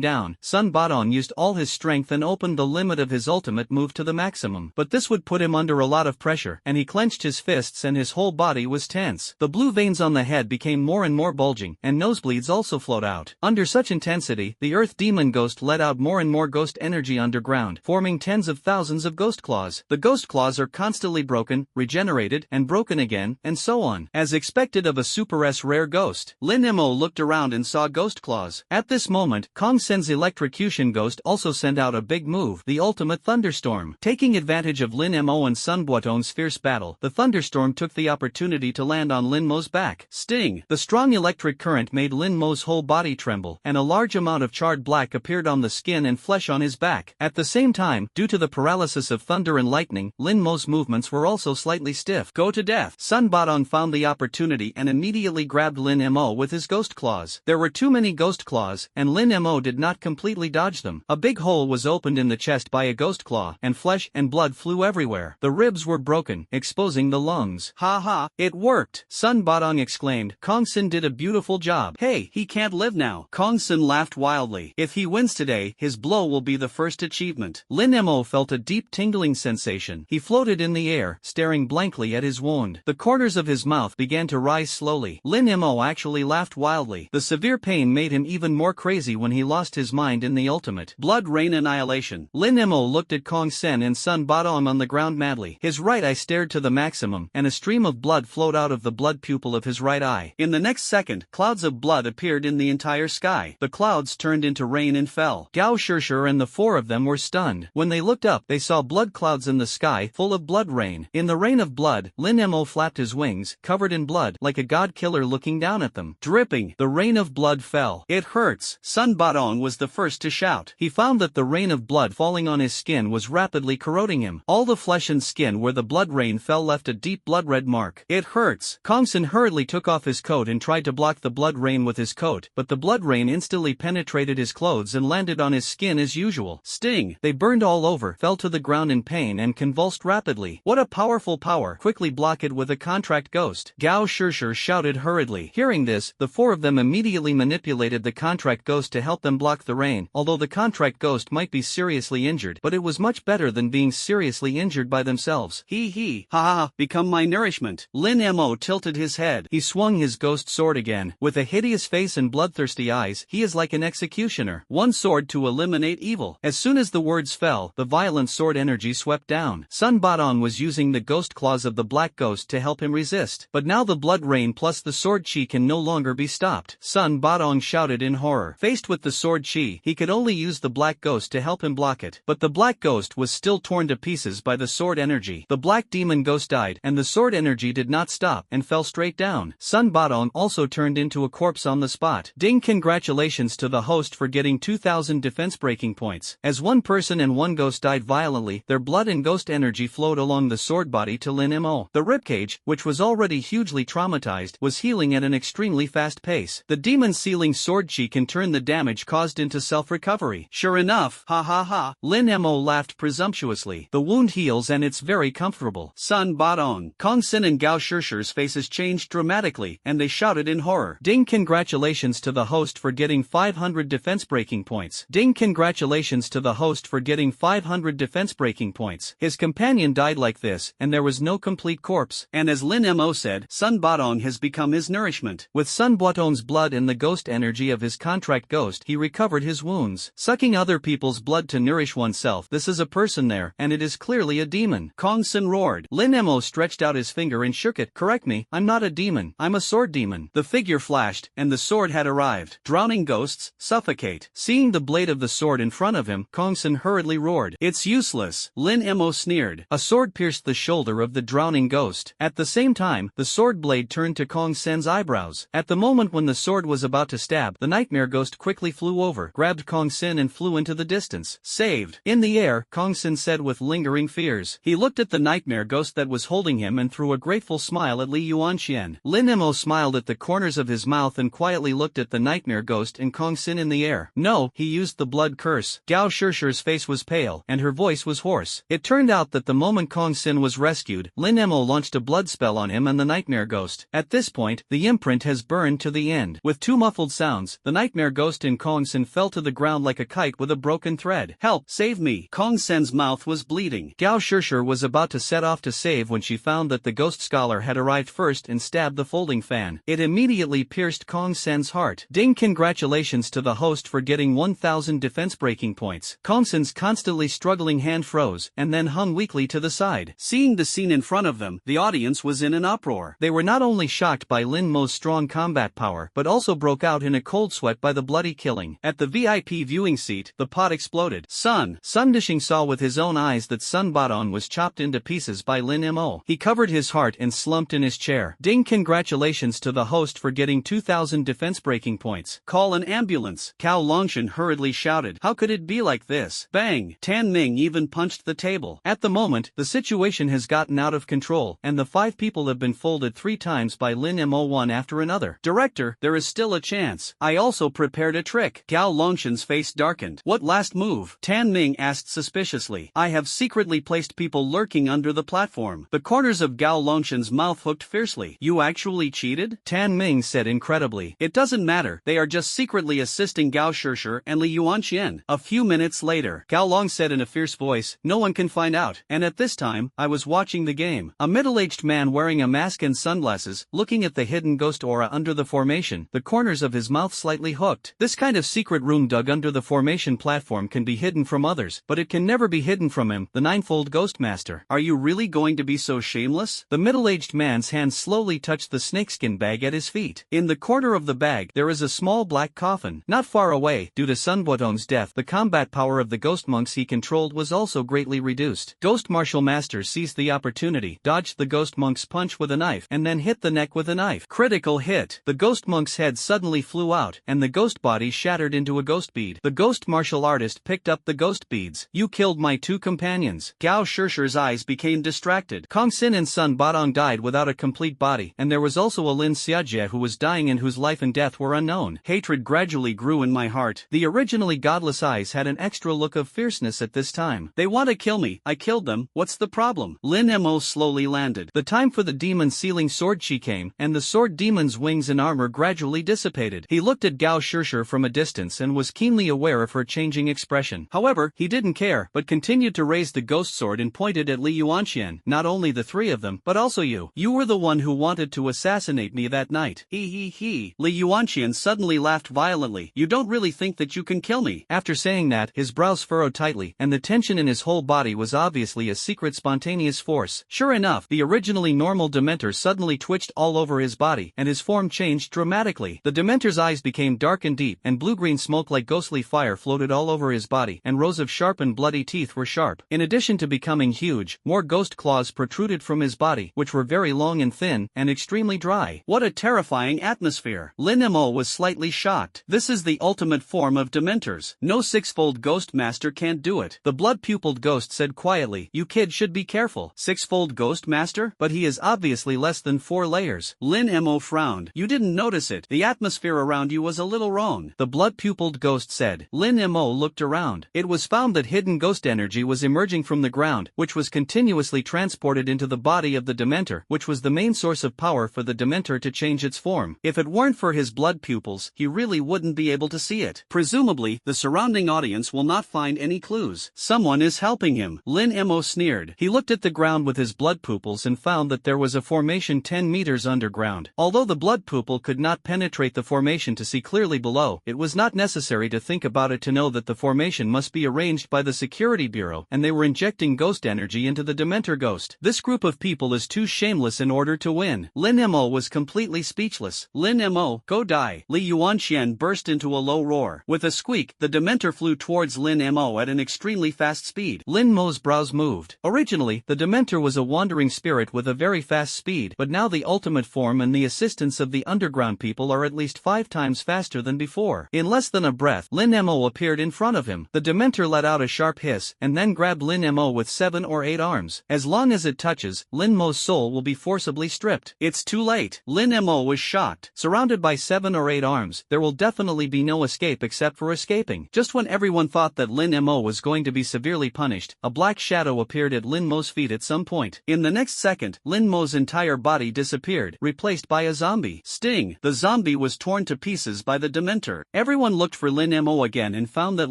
S1: down, Sun Batong used all his strength and opened the limit of his ultimate move to the maximum. But this would put him under a lot of pressure, and he clenched his fists and his whole body was tense. The blue veins on the head became more and more bulging, and nosebleeds also flowed out. Under such intensity, the earth demon ghost let out more and more ghost energy underground, forming tens of thousands of ghost claws. The ghost claws are constantly broken, regenerated, and broken again, and so on. As expected of a Super S rare ghost, Lin Mo looked around and saw ghost claws. At this moment, Kong Sen's electrocution ghost also sent out a big move, the ultimate thunderstorm. Taking advantage of Lin Mo and Sun Buaton's fierce battle, the thunderstorm took the opportunity to land on Lin Mo's back. Sting! The strong electric current made Lin Mo's whole body tremble, and a large amount of charred black appeared on the skin and flesh on his back. At the same time, due to the paralysis of thunder and lightning, Lin Mo's movements were also slightly stiff. Go to death! Sun Batong found the opportunity and immediately grabbed Lin Mo with his ghost claws. There were too many ghost claws, and Lin Mo did not completely dodge them. A big hole was opened in the chest by a ghost claw, and flesh and blood flew everywhere. The ribs were broken, exposing the lungs. Ha ha, it worked! Sun Batong exclaimed. Kong Sen did a beautiful job. Hey, he can't live now. Kong Sen laughed wildly. If he wins today, his blow will be the first achievement. Lin Mo felt a deep tingling sensation. He floated in the air, staring blankly at his wound. The corners of his mouth began to rise slowly. Lin Mo actually laughed wildly. The severe pain made him even more crazy when he lost his mind in the ultimate blood rain annihilation. Lin Mo looked at Kong Sen and Sun Batong on the ground madly. His right eye stared to the maximum, and a stream of blood flowed out of the blood pupil of his right eye. In the next second, clouds of blood appeared in the entire sky. The clouds turned into rain and fell. Gao Shishir and the four of them were stunned. When they looked up, they saw blood clouds in the sky, full of blood rain. In the rain of blood, Lin Mo flapped his wings, covered in blood, like a god killer looking down at them. Dripping, the rain of blood fell. It hurts. Sun Batong was the first to shout. He found that the rain of blood falling on his skin was rapidly corroding him. All the flesh and skin where the blood rain fell left a deep blood red mark. It hurts. Kong Sen hurriedly took off his coat and tried to block the blood rain with his coat, but the blood rain instantly penetrated his clothes and landed on his skin as usual. Sting! They burned all over, fell to the ground in pain and convulsed rapidly. What a powerful power! Quickly block it with a contract ghost. Gao Shishir shouted hurriedly. Hearing this, the four of them immediately manipulated the contract ghost to help them block the rain. Although the contract ghost might be seriously injured, but it was much better than being seriously injured by themselves. Hee hee. Ha ha, become my nourishment. Lin Mo tilted his head. He swung his ghost sword again. With a hideous face and bloodthirsty eyes, he is like an executioner. One sword to eliminate evil. As soon as the words fell, the violent sword energy swept down. Sun Batong was using the ghost claws of the black ghost to help him resist. But now the blood rain plus the sword chi can no longer be stopped. Sun Batong shouted in horror. Faced with the sword chi, he could only use the black ghost to help him block it. But the black ghost was still torn to pieces by the sword energy. The black demon ghost died, and the sword energy did not stop and fell straight down. Sun Batong also turned into a corpse on the spot. Ding! Congratulations to the host for getting 2,000 defense breaking points. As one person and one ghost died violently, their blood and ghost energy flowed along the sword body to Lin Mo. The ribcage, which was already hugely traumatized, was healing at an extremely fast pace. The demon sealing sword chi can turn the damage caused into self-recovery. Sure enough, ha ha ha, Lin Mo laughed presumptuously. The wound heals and it's very comfortable. Sun Batong, Kong Sen and Gao Shishir's faces changed dramatically, and they shouted in horror. Ding! Congratulations to the host for getting 500 defense breaking points. Ding! Congratulations to the host for getting 500 defense breaking points. His companion died like this, and there was no complete corpse. And as Lin Mo said, Sun Batong has become his nourishment. With Sun Buatong's blood and the ghost energy of his contract ghost, he recovered his wounds. Sucking other people's blood to nourish oneself, this is a person there, and it is clearly a demon. Kong Sen roared. Lin Mo stretched out his finger and shook it. Correct me, I'm not a demon, I'm a sword demon. The figure flashed, and the sword had arrived. Drowning ghosts, suffocate. Seeing the blade of the sword in front of him, Kong Sen hurriedly roared. It's useless. Lin Mo sneered. A sword pierced the shoulder of the drowning ghost. At the same time, the sword blade turned to Kong Sen's eyebrows. At the moment when the sword was about to stab, the nightmare ghost quickly flew over, grabbed Kong Sen and flew into the distance. Saved. In the air, Kong Sen said with lingering fears. He looked at the nightmare ghost that was holding him and threw a grateful smile at Li Yuanxian. Lin Mo smiled at the corners of his mouth and quietly looked at the nightmare ghost and Kong Sen in the air. No, he used the blood curse. Gao Shishir's face was pale, and her voice was hoarse. It turned out that the moment Kong Sen was rescued, Lin Mo launched a blood spell on him and the nightmare ghost. At this point, the imprint has burned to the end. With two muffled sounds, the nightmare ghost and Kong Sen fell to the ground like a kite with a broken thread. Help! Save me! Kong Sen's mouth was bleeding. bang! Gao Shishir was about to set off to save when she found that the ghost scholar had arrived first and stabbed the folding fan. It immediately pierced Kong Sen's heart. Ding! Congratulations to the host for getting 1000 defense breaking points. Kong Sen's constantly struggling hand froze, and then hung weakly to the side. Seeing the scene in front of them, the audience was in an uproar. They were not only shocked by Lin Mo's strong combat power, but also broke out in a cold sweat by the bloody killing. At the VIP viewing seat, the pot exploded. Sun Dishing saw with his own eyes that Sun Badong was chopped into pieces by Lin Mo. He covered his heart and slumped in his chair. Ding! Congratulations to the host for getting 2000 defense breaking points. Call an ambulance. Cao Longshan hurriedly shouted. How could it be like this? Bang! Tan Ming even punched the table. At the moment, the situation has gotten out of control, and the 5 people have been folded 3 times by Lin Mo one after another. Director, there is still a chance. I also prepared a trick. Cao Longshan's face darkened. What last move? Tan Ming asked suspiciously. I have secretly placed people lurking under the platform. The corners of Gao Longshan's mouth hooked fiercely. You actually cheated? Tan Ming said incredibly. It doesn't matter, they are just secretly assisting Gao Shishir and Li Yuanxian. A few minutes later, Gao Long said in a fierce voice, no one can find out. And at this time, I was watching the game. A middle-aged man wearing a mask and sunglasses, looking at the hidden ghost aura under the formation, the corners of his mouth slightly hooked. This kind of secret room dug under the formation platform can be hidden from others, but it can never be hidden from him, the ninefold ghost master. Are you really going to be so shameless? The middle-aged man's hand slowly touched the snakeskin bag at his feet. In the corner of the bag, there is a small black coffin. Not far away, due to Sun Bodong's death, the combat power of the ghost monks he controlled was also greatly reduced. Ghost Martial Master seized the opportunity, dodged the ghost monk's punch with a knife, and then hit the neck with a knife. Critical hit. The ghost monk's head suddenly flew out, and the ghost body shattered into a ghost bead. The ghost martial artist picked up the ghost beads. You killed my 2 companions. Gao Shishir's eyes became distracted. Kong Sin and Sun Badong died without a complete body, and there was also a Lin Xiajie who was dying and whose life and death were unknown. Hatred gradually grew in my heart. The originally godless eyes had an extra look of fierceness at this time. They want to kill me. I killed them. What's the problem? Lin Mo slowly landed. The time for the demon sealing sword chi came, and the sword demon's wings and armor gradually dissipated. He looked at Gao Shishir from a distance and was keenly aware of her changing expression. However, he didn't care, but continued to raise the ghost sword and pointed at Li Yuanxian. Not only the 3 of them, but also you. You were the one who wanted to assassinate me that night. He. Li Yuanxian suddenly laughed violently. You don't really think that you can kill me? After saying that, his brows furrowed tightly, and the tension in his whole body was obviously a secret spontaneous force. Sure enough, the originally normal Dementor suddenly twitched all over his body, and his form changed dramatically. The Dementor's eyes became dark and deep, and blue-green smoke like ghostly fire floated all over his body, and rows of sharp and bloody teeth were sharp. In addition to becoming huge, more ghost claws protruded from his body, which were very long and thin, and extremely dry. What a terrifying atmosphere. Lin Mo was slightly shocked. This is the ultimate form of Dementors. No 6-fold ghost master can't do it. The blood-pupiled ghost said quietly, you kid should be careful. 6-fold ghost master? But he is obviously less than 4 layers. Lin Mo frowned. You didn't notice it. The atmosphere around you was a little wrong. The blood-pupiled ghost said. Lin Mo looked around. It was found that hidden ghost energy was emerging from the ground, which was continuously transported into the body of the Dementor, which was the main source of power for the Dementor to change its form. If it weren't for his blood pupils, he really wouldn't be able to see it. Presumably, the surrounding audience will not find any clues. Someone is helping him. Lin Mo sneered. He looked at the ground with his blood pupils and found that there was a formation 10 meters underground. Although the blood pupil could not penetrate the formation to see clearly below, it was not necessary to think about it to know that the formation must be arranged by the security bureau, and they were injecting ghost energy into the Dementor ghost. This group of people is too shameless in order to win. Lin Mo was completely speechless. Lin Mo, go die. Li Yuanxian burst into a low roar. With a squeak, the Dementor flew towards Lin Mo at an extremely fast speed. Lin Mo's brows moved. Originally, the Dementor was a wandering spirit with a very fast speed, but now the ultimate form and the assistance of the underground people are at least 5 times faster than before. In less than a breath, Lin Mo appeared in front of him. The Dementor let out a sharp hiss, and then grabbed Lin Mo with 7 or 8 arms. As long as it touches, Lin Mo's soul will be forcibly stripped. It's too late. Lin Mo was shocked. Surrounded by 7 or 8 arms, there will definitely be no escape except for escaping. Just when everyone thought that Lin Mo was going to be severely punished, a black shadow appeared at Lin Mo's feet at some point. In the next second, Lin Mo's entire body disappeared, replaced by a zombie. Sting! The zombie was torn to pieces by the Dementor. Everyone looked for Lin Mo again and found that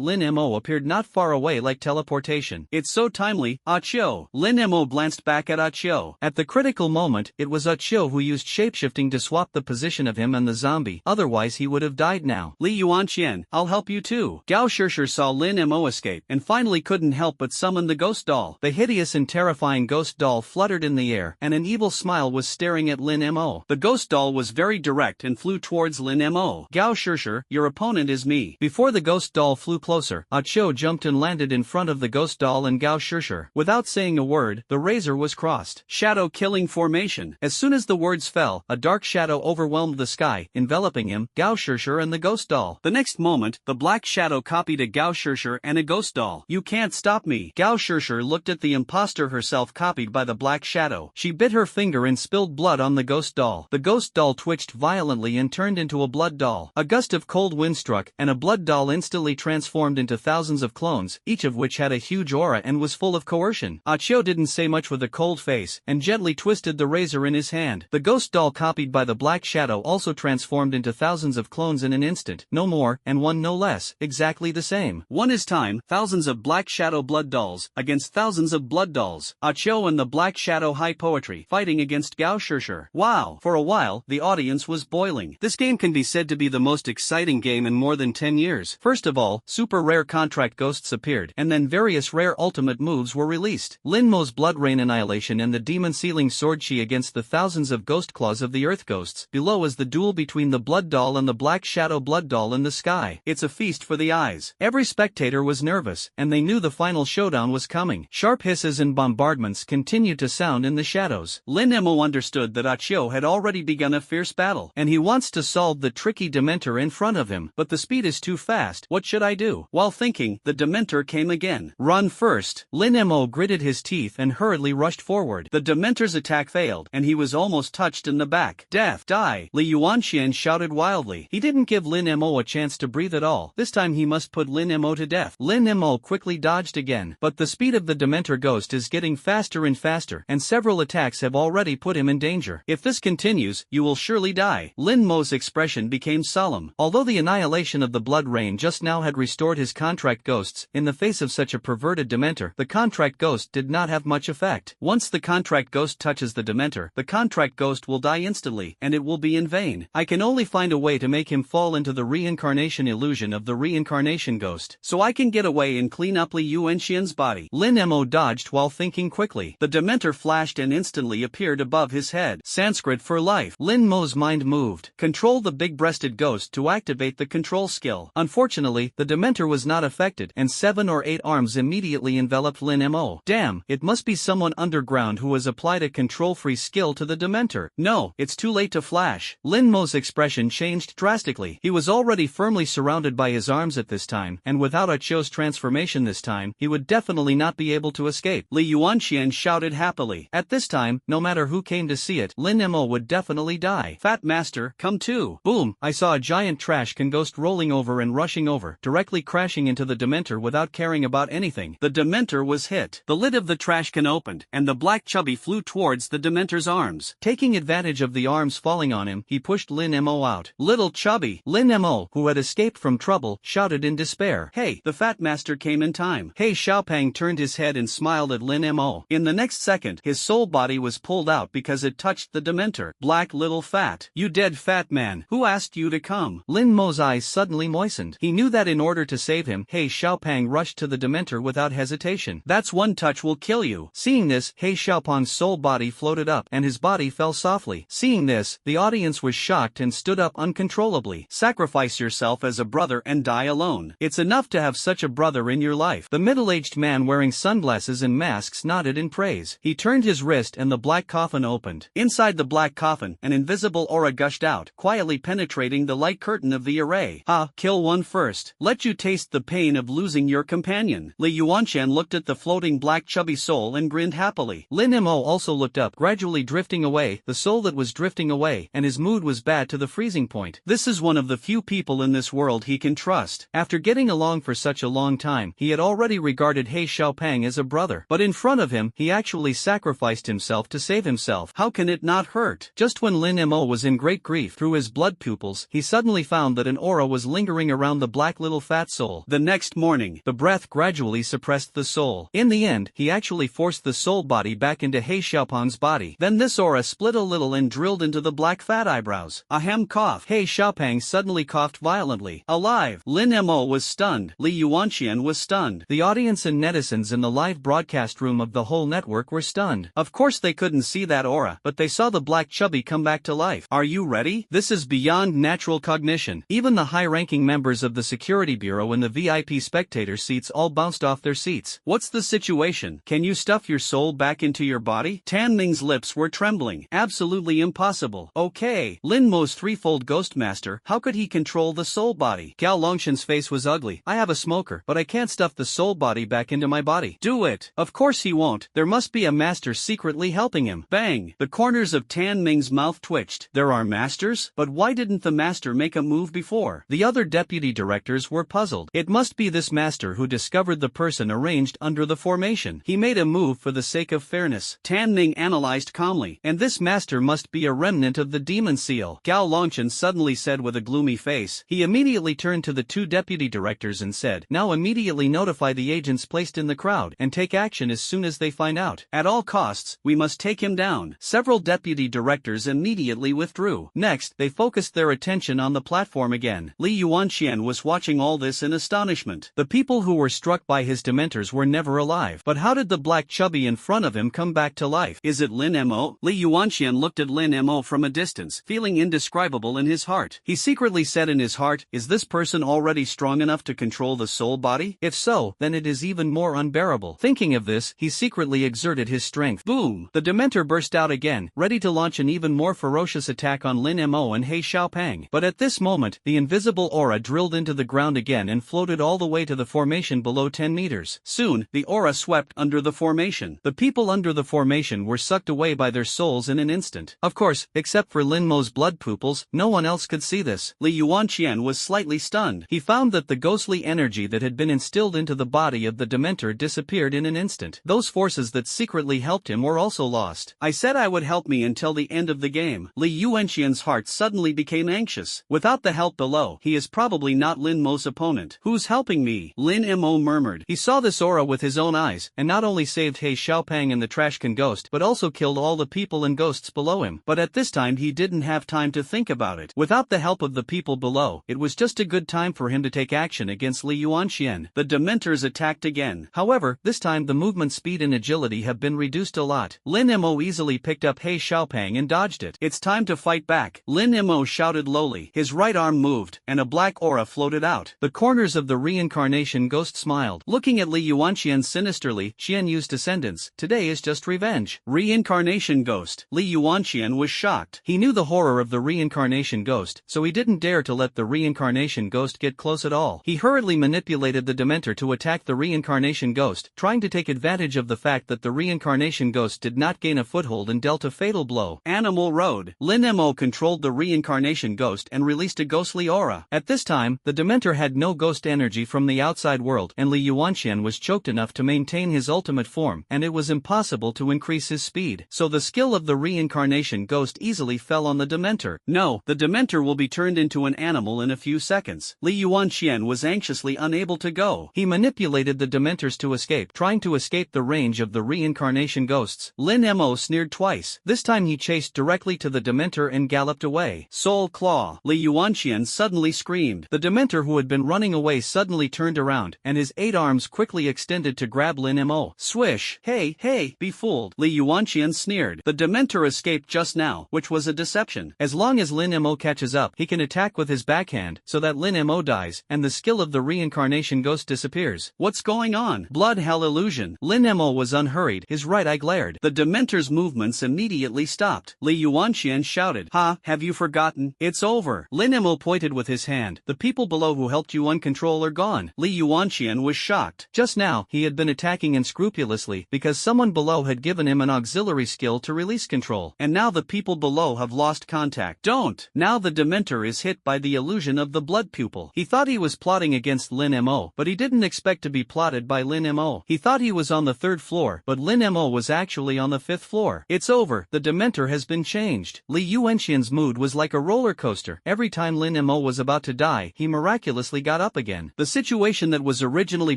S1: Lin Mo appeared not far away like teleportation. It's so so timely, Achio. Lin Mo glanced back at Achio. At the critical moment, it was Achio who used shapeshifting to swap the position of him and the zombie, otherwise he would have died now. Li Yuanqian, I'll help you too. Gao Shishir saw Lin Mo escape, and finally couldn't help but summon the ghost doll. The hideous and terrifying ghost doll fluttered in the air, and an evil smile was staring at Lin Mo. The ghost doll was very direct and flew towards Lin Mo. Gao Shishir, your opponent is me. Before the ghost doll flew closer, Achio jumped and landed in front of the ghost doll and Gao Shishir. Without saying a word, the razor was crossed. Shadow killing formation. As soon as the words fell, a dark shadow overwhelmed the sky, enveloping him, Gao Shishir and the ghost doll. The next moment, the black shadow copied a Gao Shishir and a ghost doll. You can't stop me. Gao Shishir looked at the imposter herself copied by the black shadow. She bit her finger and spilled blood on the ghost doll. The ghost doll twitched violently and turned into a blood doll. A gust of cold wind struck, and a blood doll instantly transformed into thousands of clones, each of which had a huge aura and was full of coercion. Achio didn't say much with a cold face, and gently twisted the razor in his hand. The ghost doll copied by the black shadow also transformed into thousands of clones in an instant, no more, and one no less, exactly the same. One is time, thousands of black shadow blood dolls, against thousands of blood dolls. Achio and the black shadow high poetry, fighting against Gao Shishir. Wow! For a while, the audience was boiling. This game can be said to be the most exciting game in more than 10 years. First of all, super rare contract ghosts appeared, and then various rare ultimate moves were released. Lin Mo's Blood Rain Annihilation and the Demon Sealing Sword Chi against the thousands of ghost claws of the Earth Ghosts. Below is the duel between the Blood Doll and the Black Shadow Blood Doll in the sky. It's a feast for the eyes. Every spectator was nervous, and they knew the final showdown was coming. Sharp hisses and bombardments continued to sound in the shadows. Lin Mo understood that Achio had already begun a fierce battle, and he wants to solve the tricky Dementor in front of him, but the speed is too fast. What should I do? While thinking, the Dementor came again. Run first. Lin Mo gritted his teeth and hurriedly rushed forward. The Dementor's attack failed, and he was almost touched in the back. Death! Die! Li Yuanqian shouted wildly. He didn't give Lin Mo a chance to breathe at all. This time he must put Lin Mo to death. Lin Mo quickly dodged again, but the speed of the Dementor ghost is getting faster and faster, and several attacks have already put him in danger. If this continues, you will surely die. Lin Mo's expression became solemn. Although the annihilation of the blood rain just now had restored his contract ghosts, in the face of such a perverted Dementor, the contract ghost did not have much effect. Once the contract ghost touches the Dementor, the contract ghost will die instantly, and it will be in vain. I can only find a way to make him fall into the reincarnation illusion of the reincarnation ghost, so I can get away and clean up Li Yuanqian's body. Lin Mo dodged while thinking quickly. The Dementor flashed and instantly appeared above his head. Sanskrit for life. Lin Mo's mind moved. Control the big-breasted ghost to activate the control skill. Unfortunately, the Dementor was not affected, and 7 or 8 arms immediately enveloped Lin Mo. Damn, it must be someone underground who has applied a control-free skill to the Dementor. No, it's too late to flash. Lin Mo's expression changed drastically. He was already firmly surrounded by his arms at this time, and without Achio's transformation this time, he would definitely not be able to escape. Li Yuanqian shouted happily. At this time, no matter who came to see it, Lin Mo would definitely die. Fat Master, come too. Boom, I saw a giant trash can ghost rolling over and rushing over, directly crashing into the Dementor without caring about anything. The Dementor was hit. The lid of the trash can opened, and the black chubby flew towards the Dementor's arms. Taking advantage of the arms falling on him, he pushed Lin Mo out. Little chubby! Lin Mo, who had escaped from trouble, shouted in despair. Hey, the Fat Master came in time. Hey Xiaopang turned his head and smiled at Lin Mo. In the next second, his soul body was pulled out because it touched the Dementor. Black little fat. You dead fat man. Who asked you to come? Lin Mo's eyes suddenly moistened. He knew that in order to save him, He Xiaopang rushed to the Dementor without hesitation. That's one touch will kill you. Seeing this, He Xiaopang's soul body floated up, and his body fell softly. Seeing this, the audience was shocked and stood up uncontrollably. Sacrifice yourself as a brother and die alone. It's enough to have such a brother in your life. The middle-aged man wearing sunglasses and masks nodded in praise. He turned his wrist and the black coffin opened. Inside the black coffin, an invisible aura gushed out, quietly penetrating the light curtain of the array. Kill one first. Let you taste the pain of losing your companion. Li Yuanqian looked at the floating black chubby soul and grinned happily. Lin Mo also looked up, gradually drifting away, the soul that was drifting away, and his mood was bad to the freezing point. This is one of the few people in this world he can trust. After getting along for such a long time, he had already regarded He Xiaopang as a brother. But in front of him, he actually sacrificed himself to save himself. How can it not hurt? Just when Lin Mo was in great grief through his blood pupils, he suddenly found that an aura was lingering around the black little fat soul. The next morning, the breath gradually suppressed the soul. In the end, he actually forced the soul body back into He Xiaopeng's body. Then this aura split a little and drilled into the black fat eyebrows. Ahem cough. He Xiaopeng suddenly coughed violently. Alive. Lin Mo was stunned. Li Yuanxian was stunned. The audience and netizens in the live broadcast room of the whole network were stunned. Of course they couldn't see that aura, but they saw the black chubby come back to life. Are you ready? This is beyond natural cognition. Even the high-ranking members of the security bureau in the VIP spectator seats all bounced off their seats. What's the situation? Can you stuff your soul back into your body? Tan Ming's lips were trembling. Absolutely impossible. Okay. Lin Mo's threefold ghost master, how could he control the soul body? Gao Longshan's face was ugly. I have a smoker, but I can't stuff the soul body back into my body. Do it. Of course he won't. There must be a master secretly helping him. Bang. The corners of Tan Ming's mouth twitched. There are masters? But why didn't the master make a move before? The other deputy directors were puzzled. It must be this master who discovered the person arranged under the formation. He made a move for the sake of fairness. Tan Ming analyzed calmly. And this master must be a remnant of the demon seal. Gao Longshan suddenly said with a gloomy face. He immediately turned to the two deputy directors and said, now immediately notify the agents placed in the crowd and take action as soon as they find out. At all costs, we must take him down. Several deputy directors immediately withdrew. Next, they focused their attention on the platform again. Li Yuanxian was watching all this in astonishment. The people who were struck by his dementors were never alive. But how did the black chubby in front of him come back to life? Is it Lin Mo? Li Yuanxian looked at Lin Mo from a distance, feeling indescribable in his heart. He secretly said in his heart, is this person already strong enough to control the soul body? If so, then it is even more unbearable. Thinking of this, he secretly exerted his strength. Boom! The Dementor burst out again, ready to launch an even more ferocious attack on Lin Mo and He Xiaopeng. But at this moment, the invisible aura drilled into the ground again and floated all the way to the formation below 10 meters. Soon, the aura swept under the formation. The people under the formation were sucked away by their souls in an instant. Of course, except for Lin Mo's blood pupils, no one else could see this. Li Yuanxian was slightly stunned. He found that the ghostly energy that had been instilled into the body of the Dementor disappeared in an instant. Those forces that secretly helped him were also lost. I said I would help me until the end of the game. Li Yuanxian's heart suddenly became anxious. Without the help below, he is probably not Lin Mo's opponent. Who's helping me? Lin Mo murmured. He saw this aura with his own eyes, and not only saved He Xiaopeng and the Trashcan ghost, but also killed all the people and ghosts below him. But at this time he didn't have time to think about it. Without the help of the people below, it was just a good time for him to take action against Li Yuanxian. The Dementors attacked again. However, this time the movement speed and agility have been reduced a lot. Lin Mo easily picked up He Xiaopeng and dodged it. It's time to fight back. Lin Mo shouted lowly. His right arm moved, and a black aura floated out. The corners of the reincarnation ghost smiled. Looking at Li Yuanxian sinisterly, Xian used descendants. Today is just revenge. Reincarnation ghost. Li Yuanxian was shocked. He knew the horror of the reincarnation ghost, so he didn't dare to let the reincarnation ghost get close at all. He hurriedly manipulated the Dementor to attack the reincarnation ghost, trying to take advantage of the fact that the reincarnation ghost did not gain a foothold and dealt a fatal blow. Animal Road. Lin Mo controlled the reincarnation ghost and released a ghostly aura. At this time, the Dementor had no ghost energy from the outside world, and Li Yuanxian was choked enough to maintain his ultimate form, and it was impossible to increase his speed. So the skill of the reincarnation ghost easily fell on the Dementor. No, the Dementor will be turned into an animal in a few seconds. Li Yuanxian was anxiously unable to go. He manipulated the Dementors to escape, trying to escape the range of the reincarnation ghosts. Lin Mo sneered twice. This time he chased directly to the Dementor and galloped away. Soul Claw. Li Yuanxian suddenly screamed. The Dementor who had been running away suddenly turned around, and his 8 arms quickly extended to grab Lin Mo. Swish. Hey, be fooled. Li Yuanxian sneered. The Dementor escaped just now, which was a deception. As long as Lin Mo catches up, he can attack with his backhand, so that Lin Mo dies, and the skill of the reincarnation ghost disappears. What's going on? Blood hell illusion. Lin Mo was unhurried, his right eye glared. The Dementor's movements immediately stopped. Li Yuanxian shouted, ha, have you forgotten? It's over. Lin Mo pointed with his hand. The people below who helped you uncontrol are gone. Li Yuanxian was shocked. Just now, he had been attacking unscrupulously because someone below had given him an auxiliary skill to release control, and now the people below have lost contact. Don't! Now the Dementor is hit by the illusion of the blood pupil. He thought he was plotting against Lin Mo, but he didn't expect to be plotted by Lin Mo. He thought he was on the 3rd floor, but Lin Mo was actually on the 5th floor. It's over. The Dementor has been changed. Li Yuanxian's mood was like a roller coaster. Every time Lin Mo was about to die, he miraculously got up again. The situation that was originally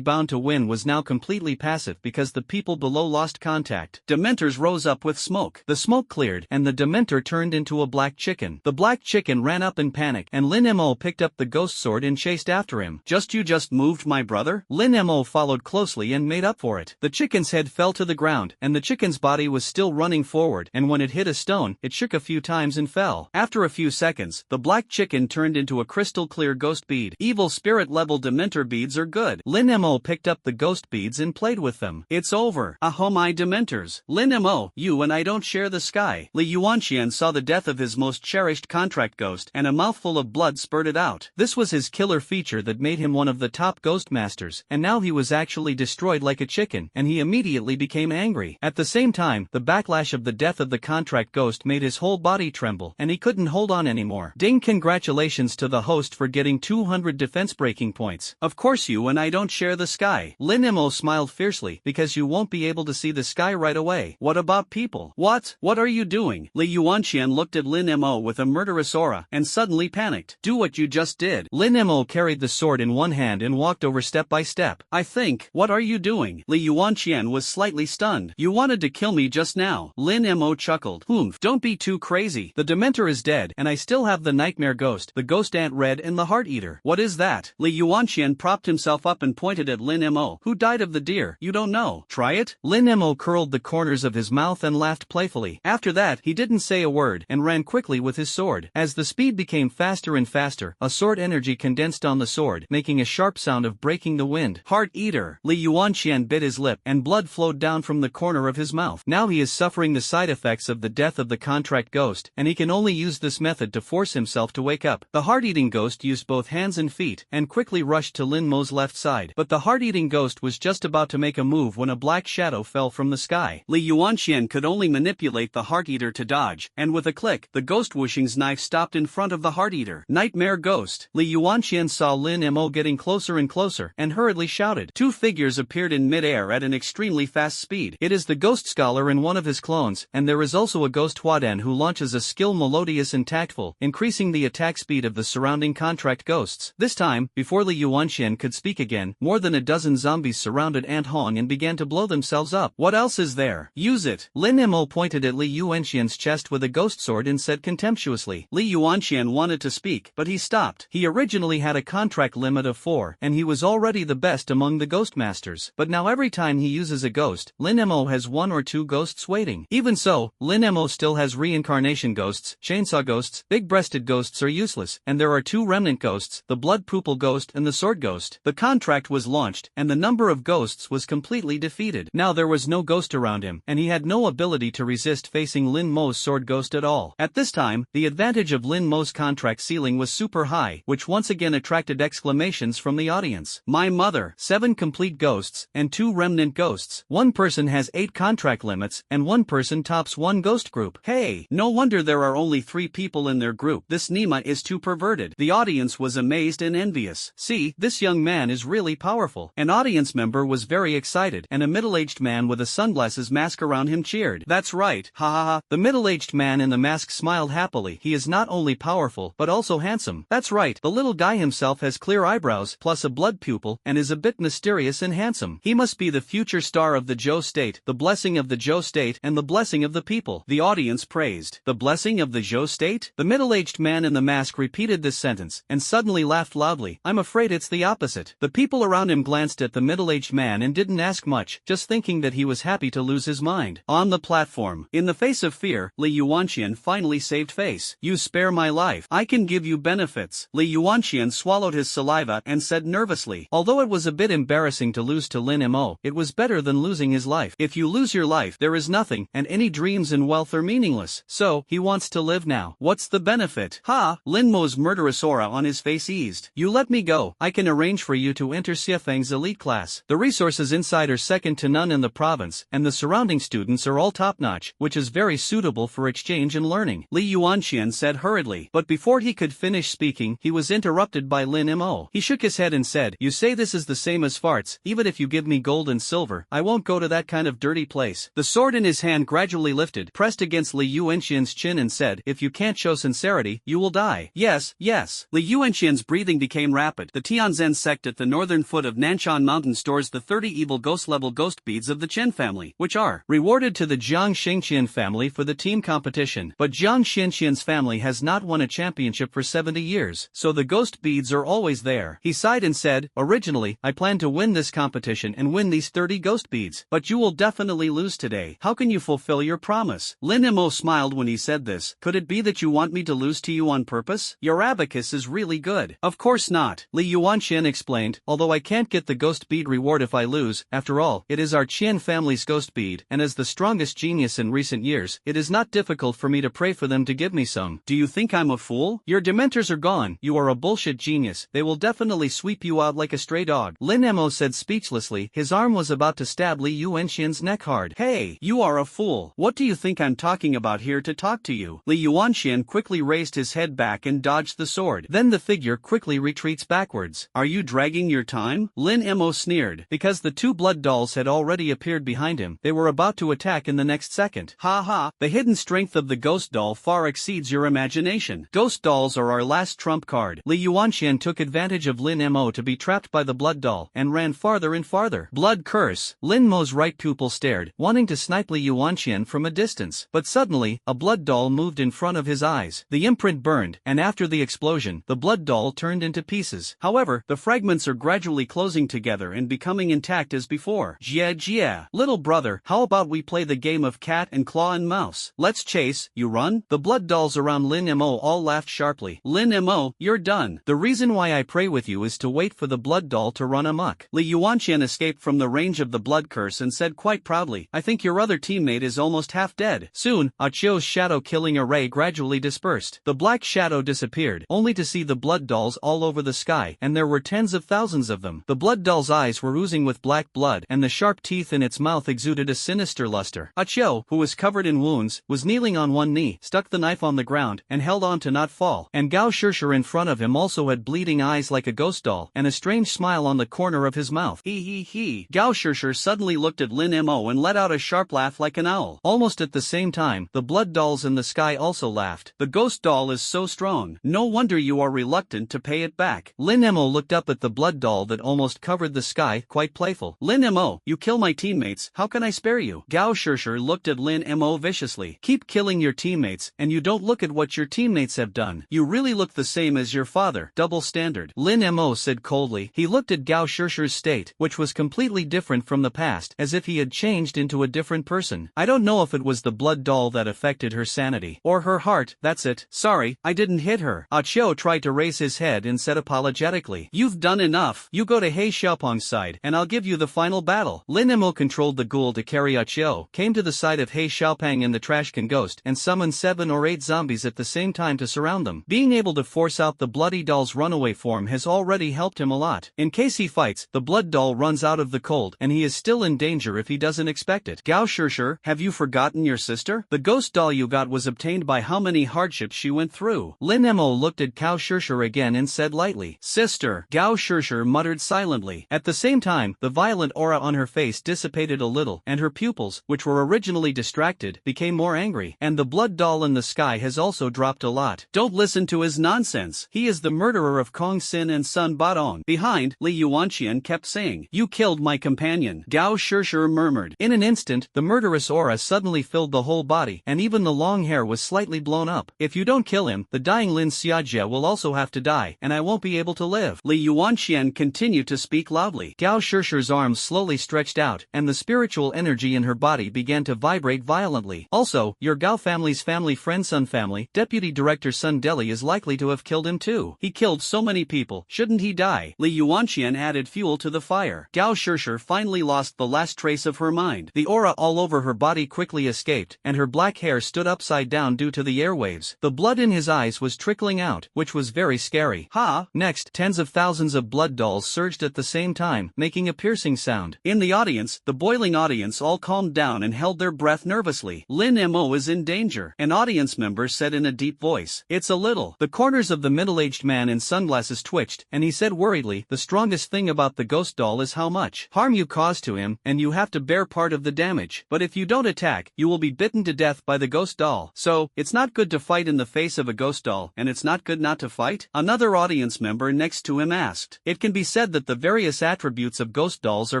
S1: bound to win was was now completely passive because the people below lost contact. Dementors rose up with smoke. The smoke cleared, and the Dementor turned into a black chicken. The black chicken ran up in panic, and Lin Mo picked up the ghost sword and chased after him. You just moved my brother? Lin Mo followed closely and made up for it. The chicken's head fell to the ground, and the chicken's body was still running forward, and when it hit a stone, it shook a few times and fell. After a few seconds, the black chicken turned into a crystal clear ghost bead. Evil spirit level Dementor beads are good. Lin Mo picked up the ghost beads and played with them. It's over. Aho my Dementors. Lin Mo, you and I don't share the sky. Li Yuanxian saw the death of his most cherished contract ghost, and a mouthful of blood spurted out. This was his killer feature that made him one of the top ghost masters, and now he was actually destroyed like a chicken, and he immediately became angry. At the same time, the backlash of the death of the contract ghost made his whole body tremble, and he couldn't hold on anymore. Ding! Congratulations to the host for getting 200 defense breaking points. Of course you and I don't share the sky. Lin Mo smiled fiercely, because you won't be able to see the sky right away. What about people? What are you doing? Li Yuanxian looked at Lin Mo with a murderous aura, and suddenly panicked. Do what you just did. Lin Mo carried the sword in one hand and walked over step by step. I think. What are you doing? Li Yuanxian was slightly stunned. You wanted to kill me just now. Lin Mo chuckled. Don't be too crazy. The Dementor is dead, and I still have the nightmare ghost, the ghost ant red, and the heart eater. What is that? Li Yuanxian propped himself up and pointed at Lin Mo. Who died of the deer? You don't know. Try it? Lin Mo curled the corners of his mouth and laughed playfully. After that, he didn't say a word, and ran quickly with his sword. As the speed became faster and faster, a sword energy condensed on the sword, making a sharp sound of breaking the wind. Heart eater. Li Yuanxian bit his lip, and blood flowed down from the corner of his mouth. Now he is suffering the side effects of the death of the contract ghost, and he can only use this method to force himself to wake up. The heart-eating ghost used both hands and feet, and quickly rushed to Lin Mo's left side. But the heart-eating ghost was just about to make a move when a black shadow fell from the sky. Li Yuanxian could only manipulate the heart-eater to dodge, and with a click, the ghost whooshing's knife stopped in front of the heart-eater. Nightmare ghost. Li Yuanxian saw Lin Mo getting closer and closer, and hurriedly shouted. Two figures appeared in mid-air at an extremely fast speed. It is the ghost scholar and one of his clones, and there is also a ghost Huadan who launches a skill melodious and tactful, increasing the attack speed of the surrounding contract ghosts. This time, before Li Yuanxian could speak again, more than a dozen zombies surrounded Ant Hong and began to blow themselves up. What else is there? Use it. Lin Mo pointed at Li Yuanxian's chest with a ghost sword and said contemptuously. Li Yuanxian wanted to speak, but he stopped. He originally had a contract limit of 4, and he was already the best among the ghost masters. But now every time he uses a ghost, Lin Mo has 1 or 2 ghosts waiting. Even so, Lin Mo still has reincarnation ghosts, chainsaw ghosts, big-breasted ghosts are useless, and there are 2 remnant ghosts, the blood pupil ghost and the sword ghost. The contract was launched, and the number of ghosts was completely defeated. Now there was no ghost around him, and he had no ability to resist facing Lin Mo's sword ghost at all. At this time, the advantage of Lin Mo's contract ceiling was super high, which once again attracted exclamations from the audience. My mother, 7 complete ghosts, and 2 remnant ghosts. One person has 8 contract limits, and one person tops 1 ghost group. Hey, no wonder there are only 3 people in their group. This Nima is too perverted. The audience was amazed and envious. See, this young man is really powerful. An audience member was very excited, and a middle-aged man with a sunglasses mask around him cheered. That's right, ha ha ha. The middle-aged man in the mask smiled happily. He is not only powerful, but also handsome. That's right, the little guy himself has clear eyebrows, plus a blood pupil, and is a bit mysterious and handsome. He must be the future star of the Zhou state, the blessing of the Zhou state, and the blessing of the people. The audience praised. The blessing of the Zhou state? The middle-aged man in the mask repeated this sentence, and suddenly laughed loudly. I'm afraid it's the opposite. The people around him glanced at the middle-aged man and didn't ask much, just thinking that he was happy to lose his mind. On the platform, in the face of fear, Li Yuanxian finally saved face. You spare my life. I can give you benefits. Li Yuanxian swallowed his saliva and said nervously. Although it was a bit embarrassing to lose to Lin Mo, it was better than losing his life. If you lose your life, there is nothing, and any dreams and wealth are meaningless. So, he wants to live now. What's the benefit? Ha! Lin Mo's murderous aura on his face eased. You let me go. I can arrange for you to enter Xiefeng's elite class. The resources inside are second to none in the province, and the surrounding students are all top-notch, which is very suitable for exchange and learning. Li Yuanxian said hurriedly. But before he could finish speaking, he was interrupted by Lin Mo. He shook his head and said, You say this is the same as farts. Even if you give me gold and silver, I won't go to that kind of dirty place. The sword in his hand gradually lifted, pressed against Li Yuanxian's chin and said, If you can't show sincerity, you will die. Yes, yes. Li Yuanxian's breathing became rapid. The Tianzhen sect at the northern foot of Nanshan Mountain mountain stores the 30 evil ghost-level ghost beads of the Chen family, which are rewarded to the Jiang Xingqian family for the team competition. But Jiang Xingqian's family has not won a championship for 70 years, so the ghost beads are always there. He sighed and said, originally, I planned to win this competition and win these 30 ghost beads, but you will definitely lose today. How can you fulfill your promise? Lin Mo smiled when he said this. Could it be that you want me to lose to you on purpose? Your abacus is really good. Of course not, Li Yuanqian explained, although I can't get the ghost bead reward if I lose. After all, it is our Qian family's ghost bead, and as the strongest genius in recent years, it is not difficult for me to pray for them to give me some. Do you think I'm a fool? Your dementors are gone. You are a bullshit genius. They will definitely sweep you out like a stray dog. Lin Mo said speechlessly. His arm was about to stab Li Yuanqian's neck hard. Hey, you are a fool. What do you think I'm talking about here to talk to you? Li Yuanqian quickly raised his head back and dodged the sword. Then the figure quickly retreats backwards. Are you dragging your time? Lin Mo sneered. Because the two blood dolls had already appeared behind him, they were about to attack in the next second. Ha ha, the hidden strength of the ghost doll far exceeds your imagination. Ghost dolls are our last trump card. Li Yuanqian took advantage of Lin Mo to be trapped by the blood doll, and ran farther and farther. Blood curse. Lin Mo's right pupil stared, wanting to snipe Li Yuanqian from a distance. But suddenly, a blood doll moved in front of his eyes. The imprint burned, and after the explosion, the blood doll turned into pieces. However, the fragments are gradually closing together and becoming intact as before. Jia. Little brother, how about we play the game of cat and claw and mouse? Let's chase, you run? The blood dolls around Lin Mo all laughed sharply. Lin Mo, you're done. The reason why I pray with you is to wait for the blood doll to run amok. Li Yuanqian escaped from the range of the blood curse and said quite proudly, I think your other teammate is almost half dead. Soon, Achio's shadow-killing array gradually dispersed. The black shadow disappeared, only to see the blood dolls all over the sky, and there were tens of thousands of them. The blood doll's eyes were oozing with black blood, and the sharp teeth in its mouth exuded a sinister luster. Achio, who was covered in wounds, was kneeling on one knee, stuck the knife on the ground, and held on to not fall. And Gao Shishir in front of him also had bleeding eyes like a ghost doll, and a strange smile on the corner of his mouth. He. Gao Shishir suddenly looked at Lin Mo and let out a sharp laugh like an owl. Almost at the same time, the blood dolls in the sky also laughed. The ghost doll is so strong. No wonder you are reluctant to pay it back. Lin Mo looked up at the blood doll that almost covered the sky, quite playful. Lin Mo, you kill my teammates, how can I spare you? Gao Shishir looked at Lin Mo viciously. Keep killing your teammates, and you don't look at what your teammates have done. You really look the same as your father. Double standard. Lin Mo said coldly. He looked at Gao Shishir's state, which was completely different from the past, as if he had changed into a different person. I don't know if it was the blood doll that affected her sanity, or her heart. That's it. Sorry, I didn't hit her. Achio tried to raise his head and said apologetically. You've done enough. You go to He Xiaopeng's side, and I'll give you the final battle. Lin Mo controlled the ghoul to carry Achio, came to the side of He Xiaopeng and the Trashcan ghost, and summoned 7 or 8 zombies at the same time to surround them. Being able to force out the bloody doll's runaway form has already helped him a lot. In case he fights, the blood doll runs out of the cold, and he is still in danger if he doesn't expect it. Gao Shishir, have you forgotten your sister? The ghost doll you got was obtained by how many hardships she went through. Lin Mo looked at Gao Shishir again and said lightly, Sister. Gao Shishir muttered silently. At the same time, the violent aura on her face dissipated a little, and her pupils, which were originally distracted, became more angry. And the blood doll in the sky has also dropped a lot. Don't listen to his nonsense. He is the murderer of Kong Xin and Sun Badong. Behind, Li Yuanqian kept saying, You killed my companion. Gao Shishir murmured. In an instant, the murderous aura suddenly filled the whole body, and even the long hair was slightly blown up. If you don't kill him, the dying Lin Xiajie will also have to die, and I won't be able to live. Li Yuanqian continued to speak loudly. Gao Shishir's arms slowly stretched out, and the spiritual energy in her body began to vibrate violently. Also, your Gao family's family friend Sun family, Deputy Director Sun Deli is likely to have killed him too. He killed so many people, shouldn't he die? Li Yuanqian added fuel to the fire. Gao Shishir finally lost the last trace of her mind. The aura all over her body quickly escaped, and her black hair stood upside down due to the airwaves. The blood in his eyes was trickling out, which was very scary. Next, tens of thousands of blood dolls surged at the same time, making a piercing sound. In the audience, the boiling audience all calmed down and held their breath nervously. Lin Mo is in danger. An audience member said in a deep voice. It's a little. The corners of the middle-aged man in sunglasses twitched, and he said worriedly, the strongest thing about the ghost doll is how much harm you cause to him, and you have to bear part of the damage. But if you don't attack, you will be bitten to death by the ghost doll. So, it's not good to fight in the face of a ghost doll, and it's not good not to fight? Another audience member next to him asked. It can be said that the various attributes attributes of ghost dolls are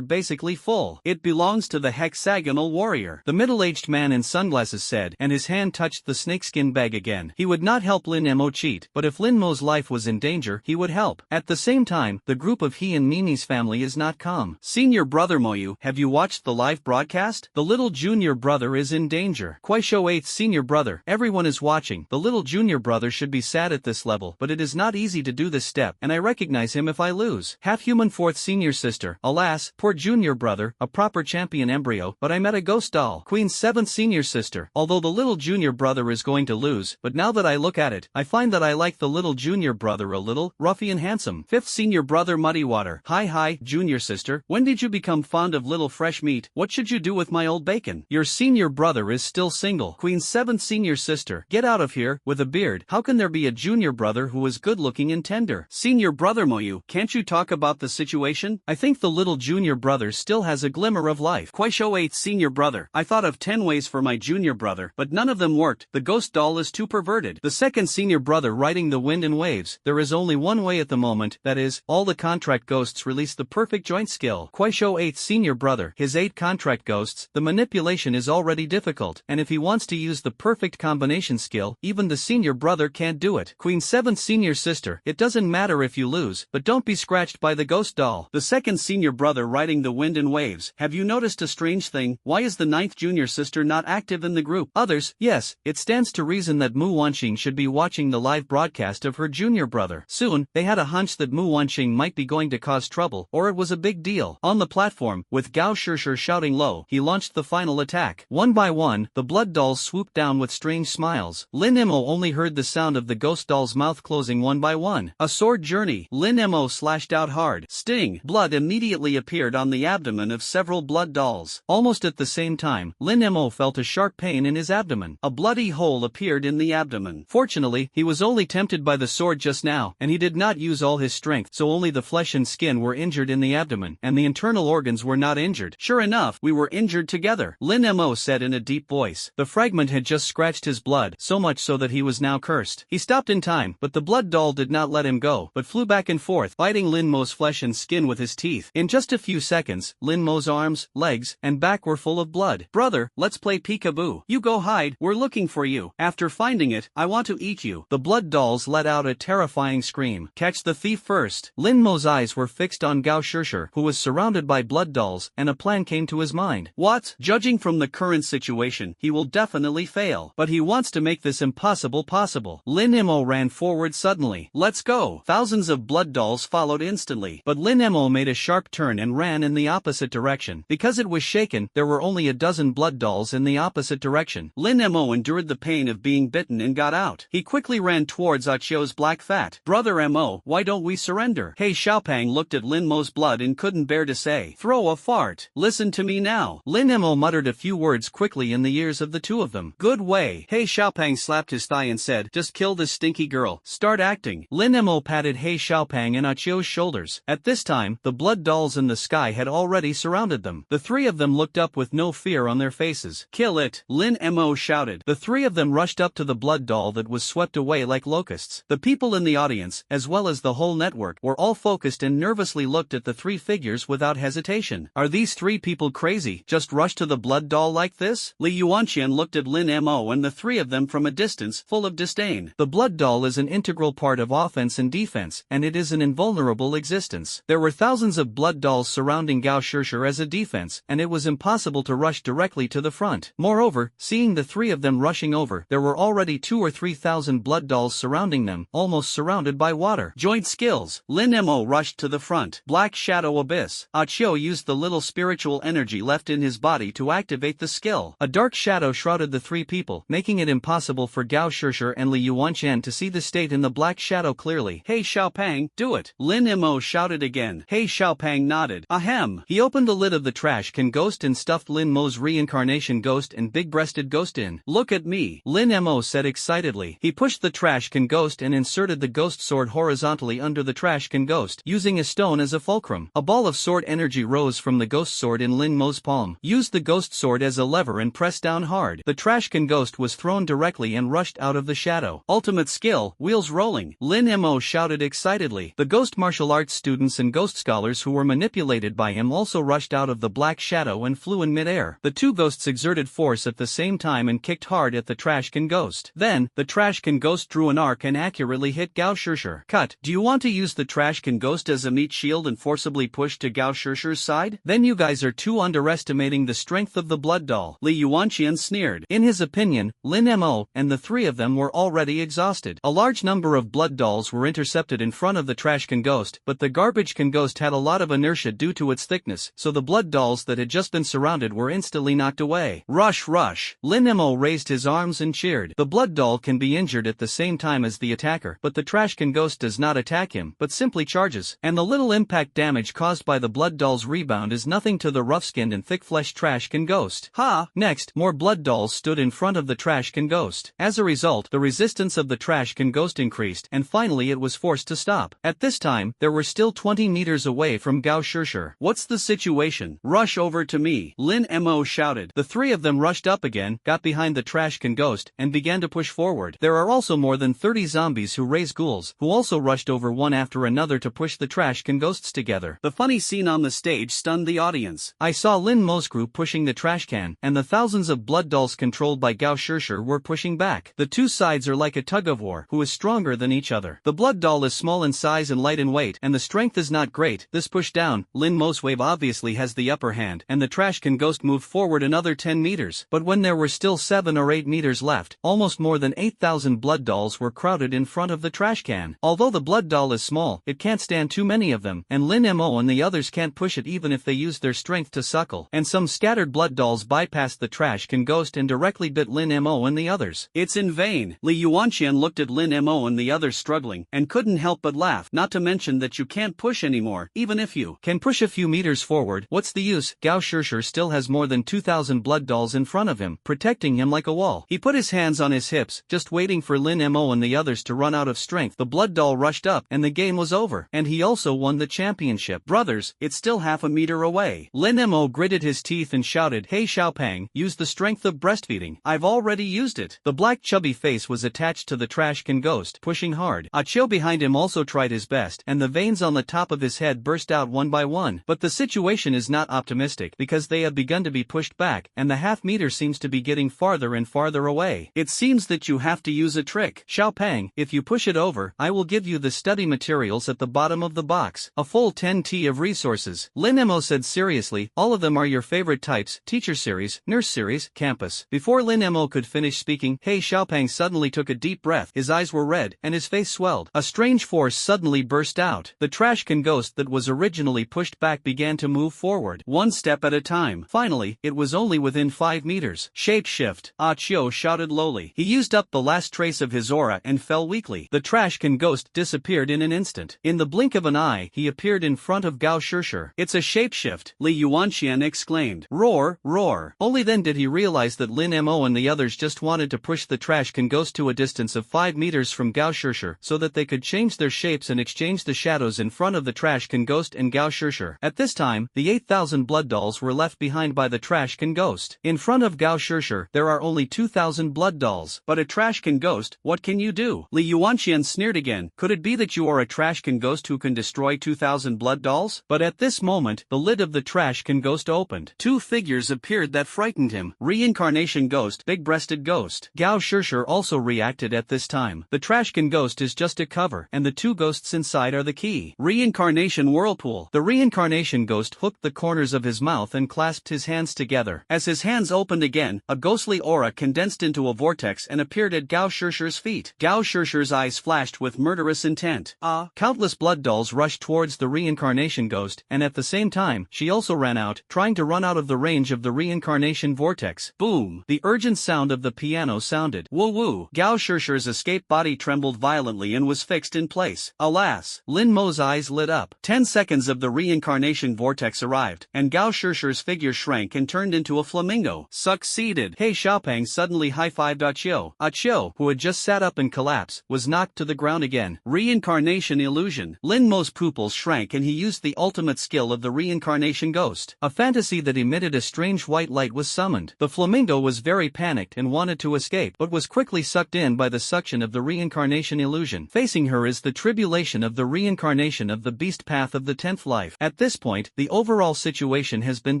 S1: basically full. It belongs to the hexagonal warrior. The middle-aged man in sunglasses said, and his hand touched the snakeskin bag again. He would not help Lin Mo cheat, but if Lin Mo's life was in danger, he would help. At the same time, the group of he and Mimi's family is not calm. Senior brother Moyu, have you watched the live broadcast? The little junior brother is in danger. Kuaishou 8th senior brother, everyone is watching. The little junior brother should be sad at this level, but it is not easy to do this step, and I recognize him if I lose. Half-human 4th senior sister, alas, poor junior brother, a proper champion embryo, but I met a ghost doll. Queen 7th senior sister, although the little junior brother is going to lose, but now that I look at it, I find that I like the little junior brother a little, roughy and handsome. 5th senior brother Muddy Water, hi junior sister, when did you become fond of little fresh meat? What should you do with my old bacon? Your senior brother is still single. Queen 7th senior sister, get out of here, with a beard. How can there be a junior brother who is good looking and tender? Senior brother Moyu, can't you talk about the situation? I think the little junior brother still has a glimmer of life. Kuaishou 8th senior brother, I thought of 10 ways for my junior brother, but none of them worked. The ghost doll is too perverted. The 2nd senior brother riding the wind and waves, there is only one way at the moment, that is, all the contract ghosts release the perfect joint skill. Kuaishou 8th senior brother, his 8 contract ghosts, the manipulation is already difficult, and if he wants to use the perfect combination skill, even the senior brother can't do it. Queen 7th senior sister, it doesn't matter if you lose, but don't be scratched by the ghost doll. The 2nd senior brother riding the wind and waves, have you noticed a strange thing? Why is the 9th junior sister not active in the group? Others, yes, it stands to reason that Mu Wanxing should be watching the live broadcast of her junior brother. Soon, they had a hunch that Mu Wanxing might be going to cause trouble, or it was a big deal. On the platform, with Gao Shishir shouting low, he launched the final attack. One by one, the blood dolls swooped down with strange smiles. Lin Mo only heard the sound of the ghost doll's mouth closing one by one. A sword journey. Lin Mo slashed out hard. Sting. Blood immediately appeared on the abdomen of several blood dolls. Almost at the same time, Lin Mo felt a sharp pain in his abdomen. A bloody hole appeared in the abdomen. Fortunately, he was only tempted by the sword just now, and he did not use all his strength, so only the flesh and skin were injured in the abdomen, and the internal organs were not injured. Sure enough, we were injured together, Lin Mo said in a deep voice. The fragment had just scratched his blood, so much so that he was now cursed. He stopped in time, but the blood doll did not let him go, but flew back and forth, biting Lin Mo's flesh and skin with his teeth. In just a few seconds, Lin Mo's arms, legs, and back were full of blood. Brother, let's play peekaboo. You go hide, we're looking for you. After finding it, I want to eat you. The blood dolls let out a terrifying scream. Catch the thief first. Lin Mo's eyes were fixed on Gao Shishir, who was surrounded by blood dolls, and a plan came to his mind. What? Judging from the current situation, he will definitely fail. But he wants to make this impossible possible. Lin Mo ran forward suddenly. Let's go. Thousands of blood dolls followed instantly. But Lin Mo made a sharp turn and ran in the opposite direction. Because it was shaken, there were only a dozen blood dolls in the opposite direction. Lin Mo endured the pain of being bitten and got out. He quickly ran towards Achio's black fat. Brother Mo, why don't we surrender? He Xiaopang looked at Lin Mo's blood and couldn't bear to say. Throw a fart. Listen to me now. Lin Mo muttered a few words quickly in the ears of the two of them. Good way. He Xiaopang slapped his thigh and said, just kill this stinky girl. Start acting. Lin Mo patted He Xiaopang and Achio's shoulders. At this time, the blood dolls in the sky had already surrounded them. The three of them looked up with no fear on their faces. Kill it. Lin Mo shouted. The three of them rushed up to the blood doll that was swept away like locusts. The people in the audience, as well as the whole network, were all focused and nervously looked at the three figures without hesitation. Are these three people crazy? Just rush to the blood doll like this? Li Yuanqian looked at Lin Mo and the three of them from a distance, full of disdain. The blood doll is an integral part of offense and defense, and it is an invulnerable existence. There were thousands of blood dolls surrounding Gao Shishir as a defense, and it was impossible to rush directly to the front. Moreover, seeing the three of them rushing over, there were already 2,000 or 3,000 blood dolls surrounding them, almost surrounded by water. Joint skills. Lin Mo rushed to the front. Black Shadow Abyss. Achio used the little spiritual energy left in his body to activate the skill. A dark shadow shrouded the three people, making it impossible for Gao Shishir and Li Yuanqian to see the state in the black shadow clearly. Hey Xiaopang, do it. Lin Mo shouted again. Hey Xiaopang nodded. Ahem. He opened the lid of the trash can ghost and stuffed Lin Mo's reincarnation ghost and big-breasted ghost in. Look at me. Lin Mo said excitedly. He pushed the trash can ghost and inserted the ghost sword horizontally under the trash can ghost, using a stone as a fulcrum. A ball of sword energy rose from the ghost sword in Lin Mo's palm. Used the ghost sword as a lever and pressed down hard. The trash can ghost was thrown directly and rushed out of the shadow. Ultimate skill, wheels rolling. Lin Mo shouted excitedly. The ghost martial arts students and ghost scholars who were manipulated by him also rushed out of the black shadow and flew in midair. The two ghosts exerted force at the same time and kicked hard at the trash can ghost. Then, the trash can ghost drew an arc and accurately hit Gao Shishir. Cut. Do you want to use the trash can ghost as a meat shield and forcibly push to Gao Shishir's side? Then you guys are too underestimating the strength of the blood doll. Li Yuanqian sneered. In his opinion, Lin Mo and the three of them were already exhausted. A large number of blood dolls were intercepted in front of the trash can ghost, but the garbage can ghost had a lot of inertia due to its thickness, so the blood dolls that had just been surrounded were instantly knocked away. Rush, rush! Lin Mo raised his arms and cheered. The blood doll can be injured at the same time as the attacker, but the trash can ghost does not attack him, but simply charges, and the little impact damage caused by the blood doll's rebound is nothing to the rough-skinned and thick-fleshed trash can ghost. Ha! Next, more blood dolls stood in front of the trash can ghost. As a result, the resistance of the trash can ghost increased, and finally it was forced to stop. At this time, there were still 20 meters away from Gao Shishir. What's the situation? Rush over to me, Lin Mo shouted. The three of them rushed up again, got behind the trash can ghost, and began to push forward. There are also more than 30 zombies who raise ghouls, who also rushed over one after another to push the trash can ghosts together. The funny scene on the stage stunned the audience. I saw Lin Mo's group pushing the trash can, and the thousands of blood dolls controlled by Gao Shishir were pushing back. The two sides are like a tug-of-war, who is stronger than each other. The blood doll is small in size and light in weight, and the strength is not great. This push down, Lin Mo's wave obviously has the upper hand, and the trash can ghost moved forward another 10 meters. But when there were still 7 or 8 meters left, almost more than 8,000 blood dolls were crowded in front of the trash can. Although the blood doll is small, it can't stand too many of them, and Lin Mo and the others can't push it even if they use their strength to suckle. And some scattered blood dolls bypassed the trash can ghost and directly bit Lin Mo and the others. It's in vain. Li Yuanqian looked at Lin Mo and the others struggling, and couldn't help but laugh, not to mention that you can't push anymore, even if you can push a few meters forward. What's the use? Gao Shishir still has more than 2,000 blood dolls in front of him, protecting him like a wall. He put his hands on his hips, just waiting for Lin Mo and the others to run out of strength. The blood doll rushed up, and the game was over, and he also won the championship. Brothers, it's still half a meter away. Lin Mo gritted his teeth and shouted, Hey Xiaopeng, use the strength of breastfeeding. I've already used it. The black chubby face was attached to the trash can ghost, pushing hard. Achio behind him also tried his best, and the veins on the top of his head burst out one by one. But the situation is not optimistic, because they have begun to be pushed back, and the half meter seems to be getting farther and farther away. It seems that you have to use a trick. Xiaopeng, if you push it over, I will give you the study materials at the bottom of the box. A full 10T of resources. Lin Mo said seriously, all of them are your favorite types, teacher series, nurse series, campus. Before Lin Mo could finish speaking, Hey Xiaopeng suddenly took a deep breath, his eyes were red, and his face swelled. A strange force suddenly burst out. The trash can ghost that was originally pushed back began to move forward, one step at a time. Finally, it was only within 5 meters. Shape shift, Ah Chio shouted lowly. He used up the last trace of his aura and fell weakly. The trash can ghost disappeared in an instant. In the blink of an eye, he appeared in front of Gao Shishir. It's a shapeshift, Li Yuanqian exclaimed. Roar, roar. Only then did he realize that Lin Mo and the others just wanted to push the trash can ghost to a distance of 5 meters from Gao Shishir so that they could change their shapes and exchange the shadows in front of the trash can ghost and Gao Shishir. At this time, the 8,000 blood dolls were left behind by the trash can ghost. In front of Gao Shishir, there are only 2,000 blood dolls. But a trash can ghost, what can you do? Li Yuanqian sneered again. Could it be that you are a trash can ghost who can destroy 2,000 blood dolls? But at this moment, the lid of the trash can ghost opened. 2 figures appeared that frightened him. Reincarnation ghost, big-breasted ghost. Gao Shishir also reacted at this time. The trash can ghost is just a cover, and the 2 ghosts inside are the key. Reincarnation whirlpool. The reincarnation ghost hooked the corners of his mouth and clasped his hands together. As his hands opened again, a ghostly aura condensed into a vortex and appeared at Gao Shishir's feet. Gao Shishir's eyes flashed with murderous intent. Countless blood dolls rushed towards the reincarnation ghost, and at the same time, she also ran out, trying to run out of the range of the reincarnation vortex. Boom! The urgent sound of the piano sounded. Woo-woo! Gao Shishir's escape body trembled violently and was fixed in place. Alas! Lin Mo's eyes lit up. 10 seconds of the reincarnation vortex arrived, and Gao Shishir's figure shrank and turned into a flamingo. Succeeded! Hey Xiaopeng suddenly high-fived Achio. Achio, who had just sat up in collapse, was knocked to the ground again. Reincarnation illusion. Lin Mo's pupils shrank and he used the ultimate skill of the reincarnation ghost. A fantasy that emitted a strange white light was summoned. The flamingo was very panicked and wanted to escape, but was quickly sucked in by the suction of the reincarnation illusion. Facing her is the tribulation of the reincarnation of the beast path of the 10th life. At this point, the overall situation has been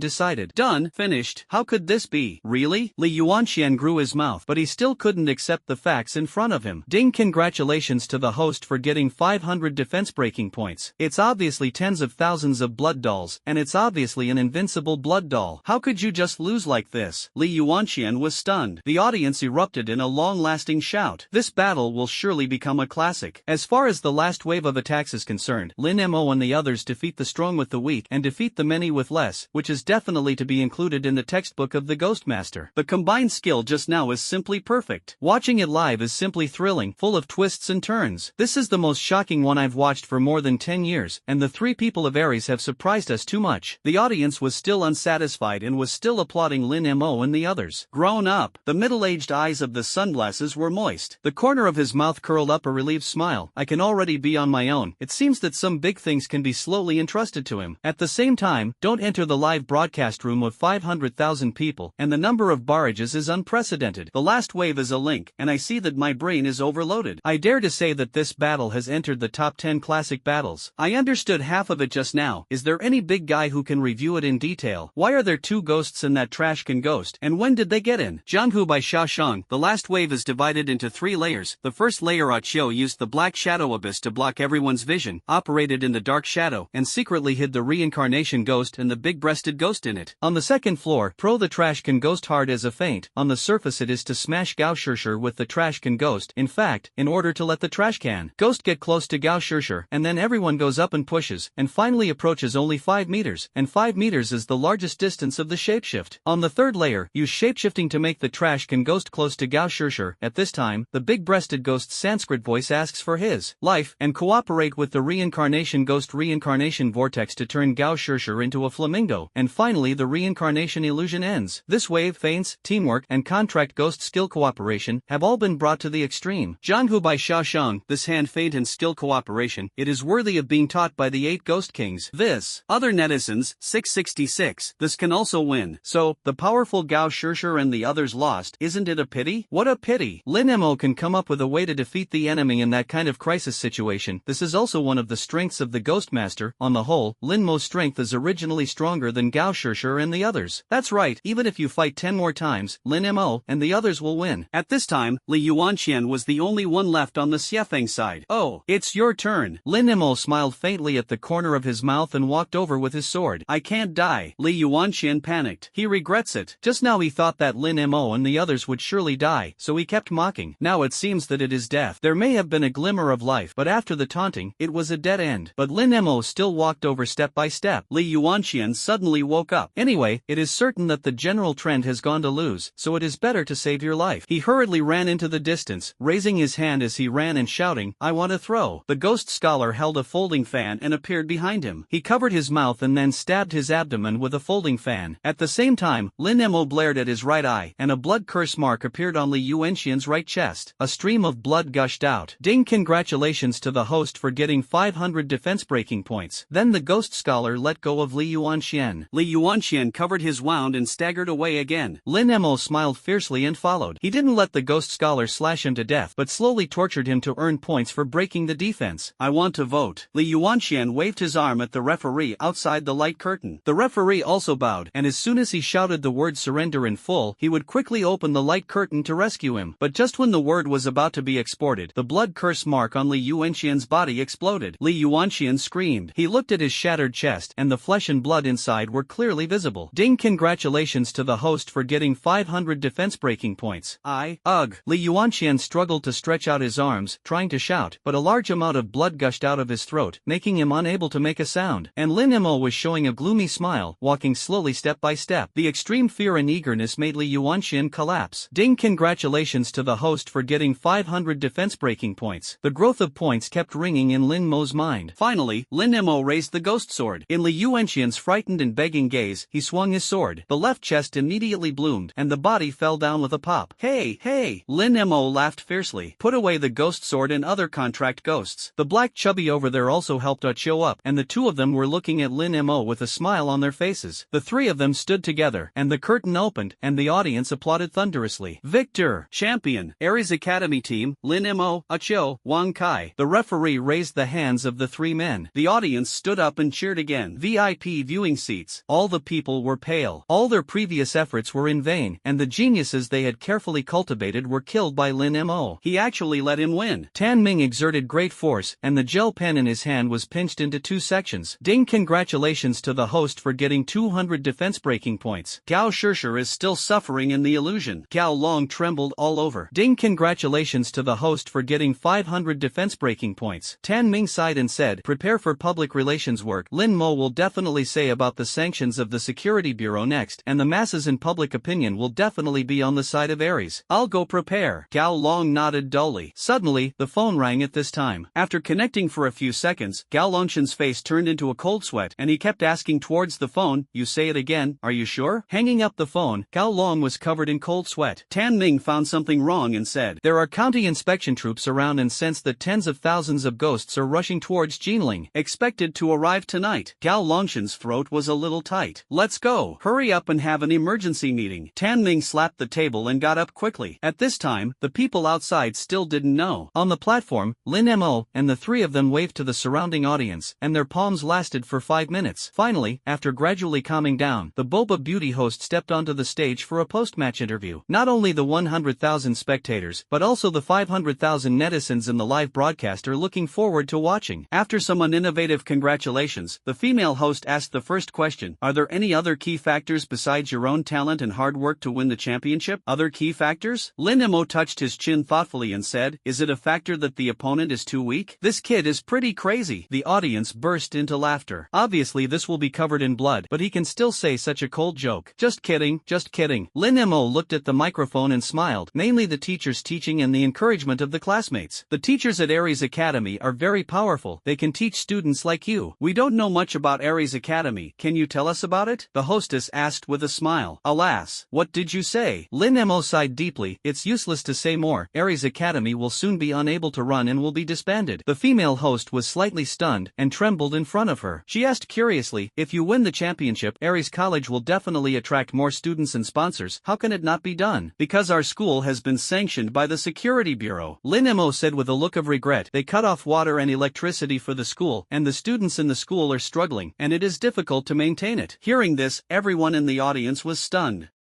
S1: decided. Done, finished. How could this be? Really? Li Yuanxian grew his mouth, but he still couldn't accept the facts in front of him. Ding, congratulations to the host for getting 500 defense breaking points. It's obviously tens of thousands of blood dolls, and it's obviously an invincible blood doll. How could you just lose like this? Li Yuanxian was stunned. The audience erupted in a long-lasting shout. This battle will surely become a classic. As far as the last wave of attacks is concerned, Lin Mo and the others defeat the strong with the weak and defeat the many with less, which is definitely to be included in the textbook of the Ghost Master. The combined skill just now is simply perfect. Watching it live is simply thrilling, full of twists and turns. This is the most shocking one I've watched for more than 10 years, and the three people of Ares have surprised us too much. The audience was still unsatisfied and was still applauding Lin Mo and the others. Grown up, the middle-aged eyes of the sunglasses were moist. The corner of his mouth curled up a relieved smile. I can already be on my own. It seems that some big things can be slowly entrusted to him. At the same time, don't enter the live broadcast room of 500,000 people, and the number of barrages is unprecedented. The last wave is a link, and I see that my brain is overloaded. I dare to say that this battle has entered the top 10 classic battles. I understood half of it just now. Is there any big guy who can review it in detail? Why are there two ghosts in that trash can ghost, and when did they get in? Jianghu by Xiaoshang. The last wave is divided into 3 layers. The first layer Qiu used the black shadow abyss to block everyone's vision, operated in the dark shadow, and secretly hid the reincarnation ghost and the big-breasted ghost in it. On the second floor, the trash can ghost hard as a feint. On the surface it is to smash Gao Shishir with the trash can ghost. In fact, in order to let the trash can ghost get close to Gao Shishir, and then everyone goes up and pushes, and finally approaches only 5 meters, and 5 meters is the largest distance of the shapeshift. On the third layer, use shapeshifting to make the trash can ghost close to Gao Shishir. At this time, the big-breasted ghost's Sanskrit voice asks for his life, and cooperate with the reincarnation ghost reincarnation vortex to turn Gao Shishir into a flamingo, and finally the reincarnation illusion ends. This wave, feints, teamwork, and contract ghost skill cooperation have all been brought to the extreme. Jianghu by Xiaoshang. This hand feint and skill cooperation, it is worthy of being taught by the 8 ghost kings. This, other netizens, 666, this can also win. So, the powerful Gao Shishir and the others lost. Isn't it a pity? What a pity. Lin Mo can come up with a way to defeat the enemy in that kind of crisis situation. This is also one of the strengths of the Ghost Master. On the whole, Lin Mo's strength is originally stronger than Gao Shishir and the others. That's right, even if you fight 10 more times, Lin Mo and the others will win. At this time, Li Yuanxian was the only one left on the Xiefeng side. Oh, it's your turn. Lin Mo smiled faintly at the corner of his mouth and walked over with his sword. I can't die. Li Yuanxian panicked. He regrets it. Just now he thought that Lin Mo and the others would surely die, so he kept mocking. Now it seems that it is death. There may have been a glimmer of life, but after the taunting, it was a dead end. But Lin Mo still walked over step by step. Li Yuanxian suddenly woke up. Anyway, it is certain that the general trend has gone to lose, so it is better to save your life. He hurriedly ran into the distance, raising his hand as he ran and shouting, I want to throw. The ghost scholar held a folding fan and appeared behind him. He covered his mouth and then stabbed his abdomen with a folding fan. At the same time, Lin Mo blared at his right eye, and a blood curse mark appeared on Li Yuanxian's right chest. A stream of blood gushed out. Ding, congratulations to the host for getting 500 defense breaking points. Then the ghost scholar let go of Li Yuanxian. Li Yuanxian covered his wound and staggered away again. Lin Mo smiled fiercely and followed. He didn't let the ghost scholar slash him to death, but slowly tortured him to earn points for breaking the defense. I want to vote. Li Yuanxian waved his arm at the referee outside the light curtain. The referee also bowed, and as soon as he shouted the word surrender in full, he would quickly open the light curtain to rescue him. But just when the word was about to be exported, the blood curse mark on Li Yuanxian's body exploded. Li Yuanxian screamed. He looked at his shattered chest, and the flesh and blood inside were clearly visible. Ding, congratulations to the host for getting 500 defense breaking points. Ugh. Li Yuanxian struggled to stretch out his arms, trying to shout, but a large amount of blood gushed out of his throat, making him unable to make a sound. And Lin Mo was showing a gloomy smile, walking slowly step by step. The extreme fear and eagerness made Li Yuanxian collapse. Ding, congratulations to the host for getting 500 defense breaking points. The growth of points kept ringing in Lin Mo's mind. Finally, Lin Mo raised the ghost sword. In Li Yuanxian's frightened and begging gaze, he swung his sword. The left chest immediately bloomed, and the body fell down with a pop. Hey, hey! Lin Mo laughed fiercely. Put away the ghost sword and other contract ghosts. The black chubby over there also helped show up, and the two of them were looking at Lin Mo with a smile on their faces. The three of them stood together, and the curtain opened, and the audience applauded thunderously. Victor! Champion! Ares Academy team, Lin Mo, Qiu, Wang Kai. The referee raised the hands of the three men. again. The audience stood up and cheered again. VIP viewing seats. All the people were pale. All their previous efforts were in vain, and the geniuses they had carefully cultivated were killed by Lin Mo. He actually let him win. Tan Ming exerted great force, and the gel pen in his hand was pinched into 2 sections. Ding! Congratulations to the host for getting 200 defense breaking points. Gao Shishir is still suffering in the illusion. Gao Long trembled all over. Ding! Congratulations to the host for getting 500 defense breaking points. Tan Ming sighed and said, prepare for public relations work. Lin Mo will definitely say about the sanctions of the Security Bureau next, and the masses in public opinion will definitely be on the side of Aries. I'll go prepare. Gao Long nodded dully. Suddenly, the phone rang at this time. After connecting for a few seconds, Gao Longshan's face turned into a cold sweat, and he kept asking towards the phone, you say it again, are you sure? Hanging up the phone, Gao Long was covered in cold sweat. Tan Ming found something wrong and said, there are county inspection troops around and sensed that tens of thousands of ghosts are rushing towards Jinling, expected to arrive tonight. Gao Longshan's throat was a little tight. Let's go. Hurry up and have an emergency meeting. Tan Ming slapped the table and got up quickly. At this time, the people outside still didn't know. On the platform, Lin Mo and the 3 of them waved to the surrounding audience, and their palms lasted for 5 minutes. Finally, after gradually calming down, the Boba Beauty host stepped onto the stage for a post-match interview. Not only the 100,000 spectators, but also the 500,000 netizens in the live broadcast are looking forward to watching. After some innovative congratulations, the female host asked the first question, are there any other key factors besides your own talent and hard work to win the championship? Other key factors? Lin Mo touched his chin thoughtfully and said, is it a factor that the opponent is too weak? This kid is pretty crazy. The audience burst into laughter. Obviously this will be covered in blood, but he can still say such a cold joke. Just kidding, just kidding. Lin Mo looked at the microphone and smiled, mainly the teachers teaching and the encouragement of the classmates. The teachers at Aries Academy are very powerful. They can teach students like you. We don't know much about Aries Academy. Can you tell us about it? The hostess asked with a smile. Alas, what did you say? Lin Mo sighed deeply. It's useless to say more. Aries Academy will soon be unable to run and will be disbanded. The female host was slightly stunned and trembled in front of her. She asked curiously, if you win the championship, Aries College will definitely attract more students and sponsors. How can it not be done? Because our school has been sanctioned by the Security Bureau. Lin Mo said with a look of regret. They cut off water and electricity for the school, and the students in the school are struggling, and it is difficult to maintain it. Hearing this, everyone in the audience was stunned.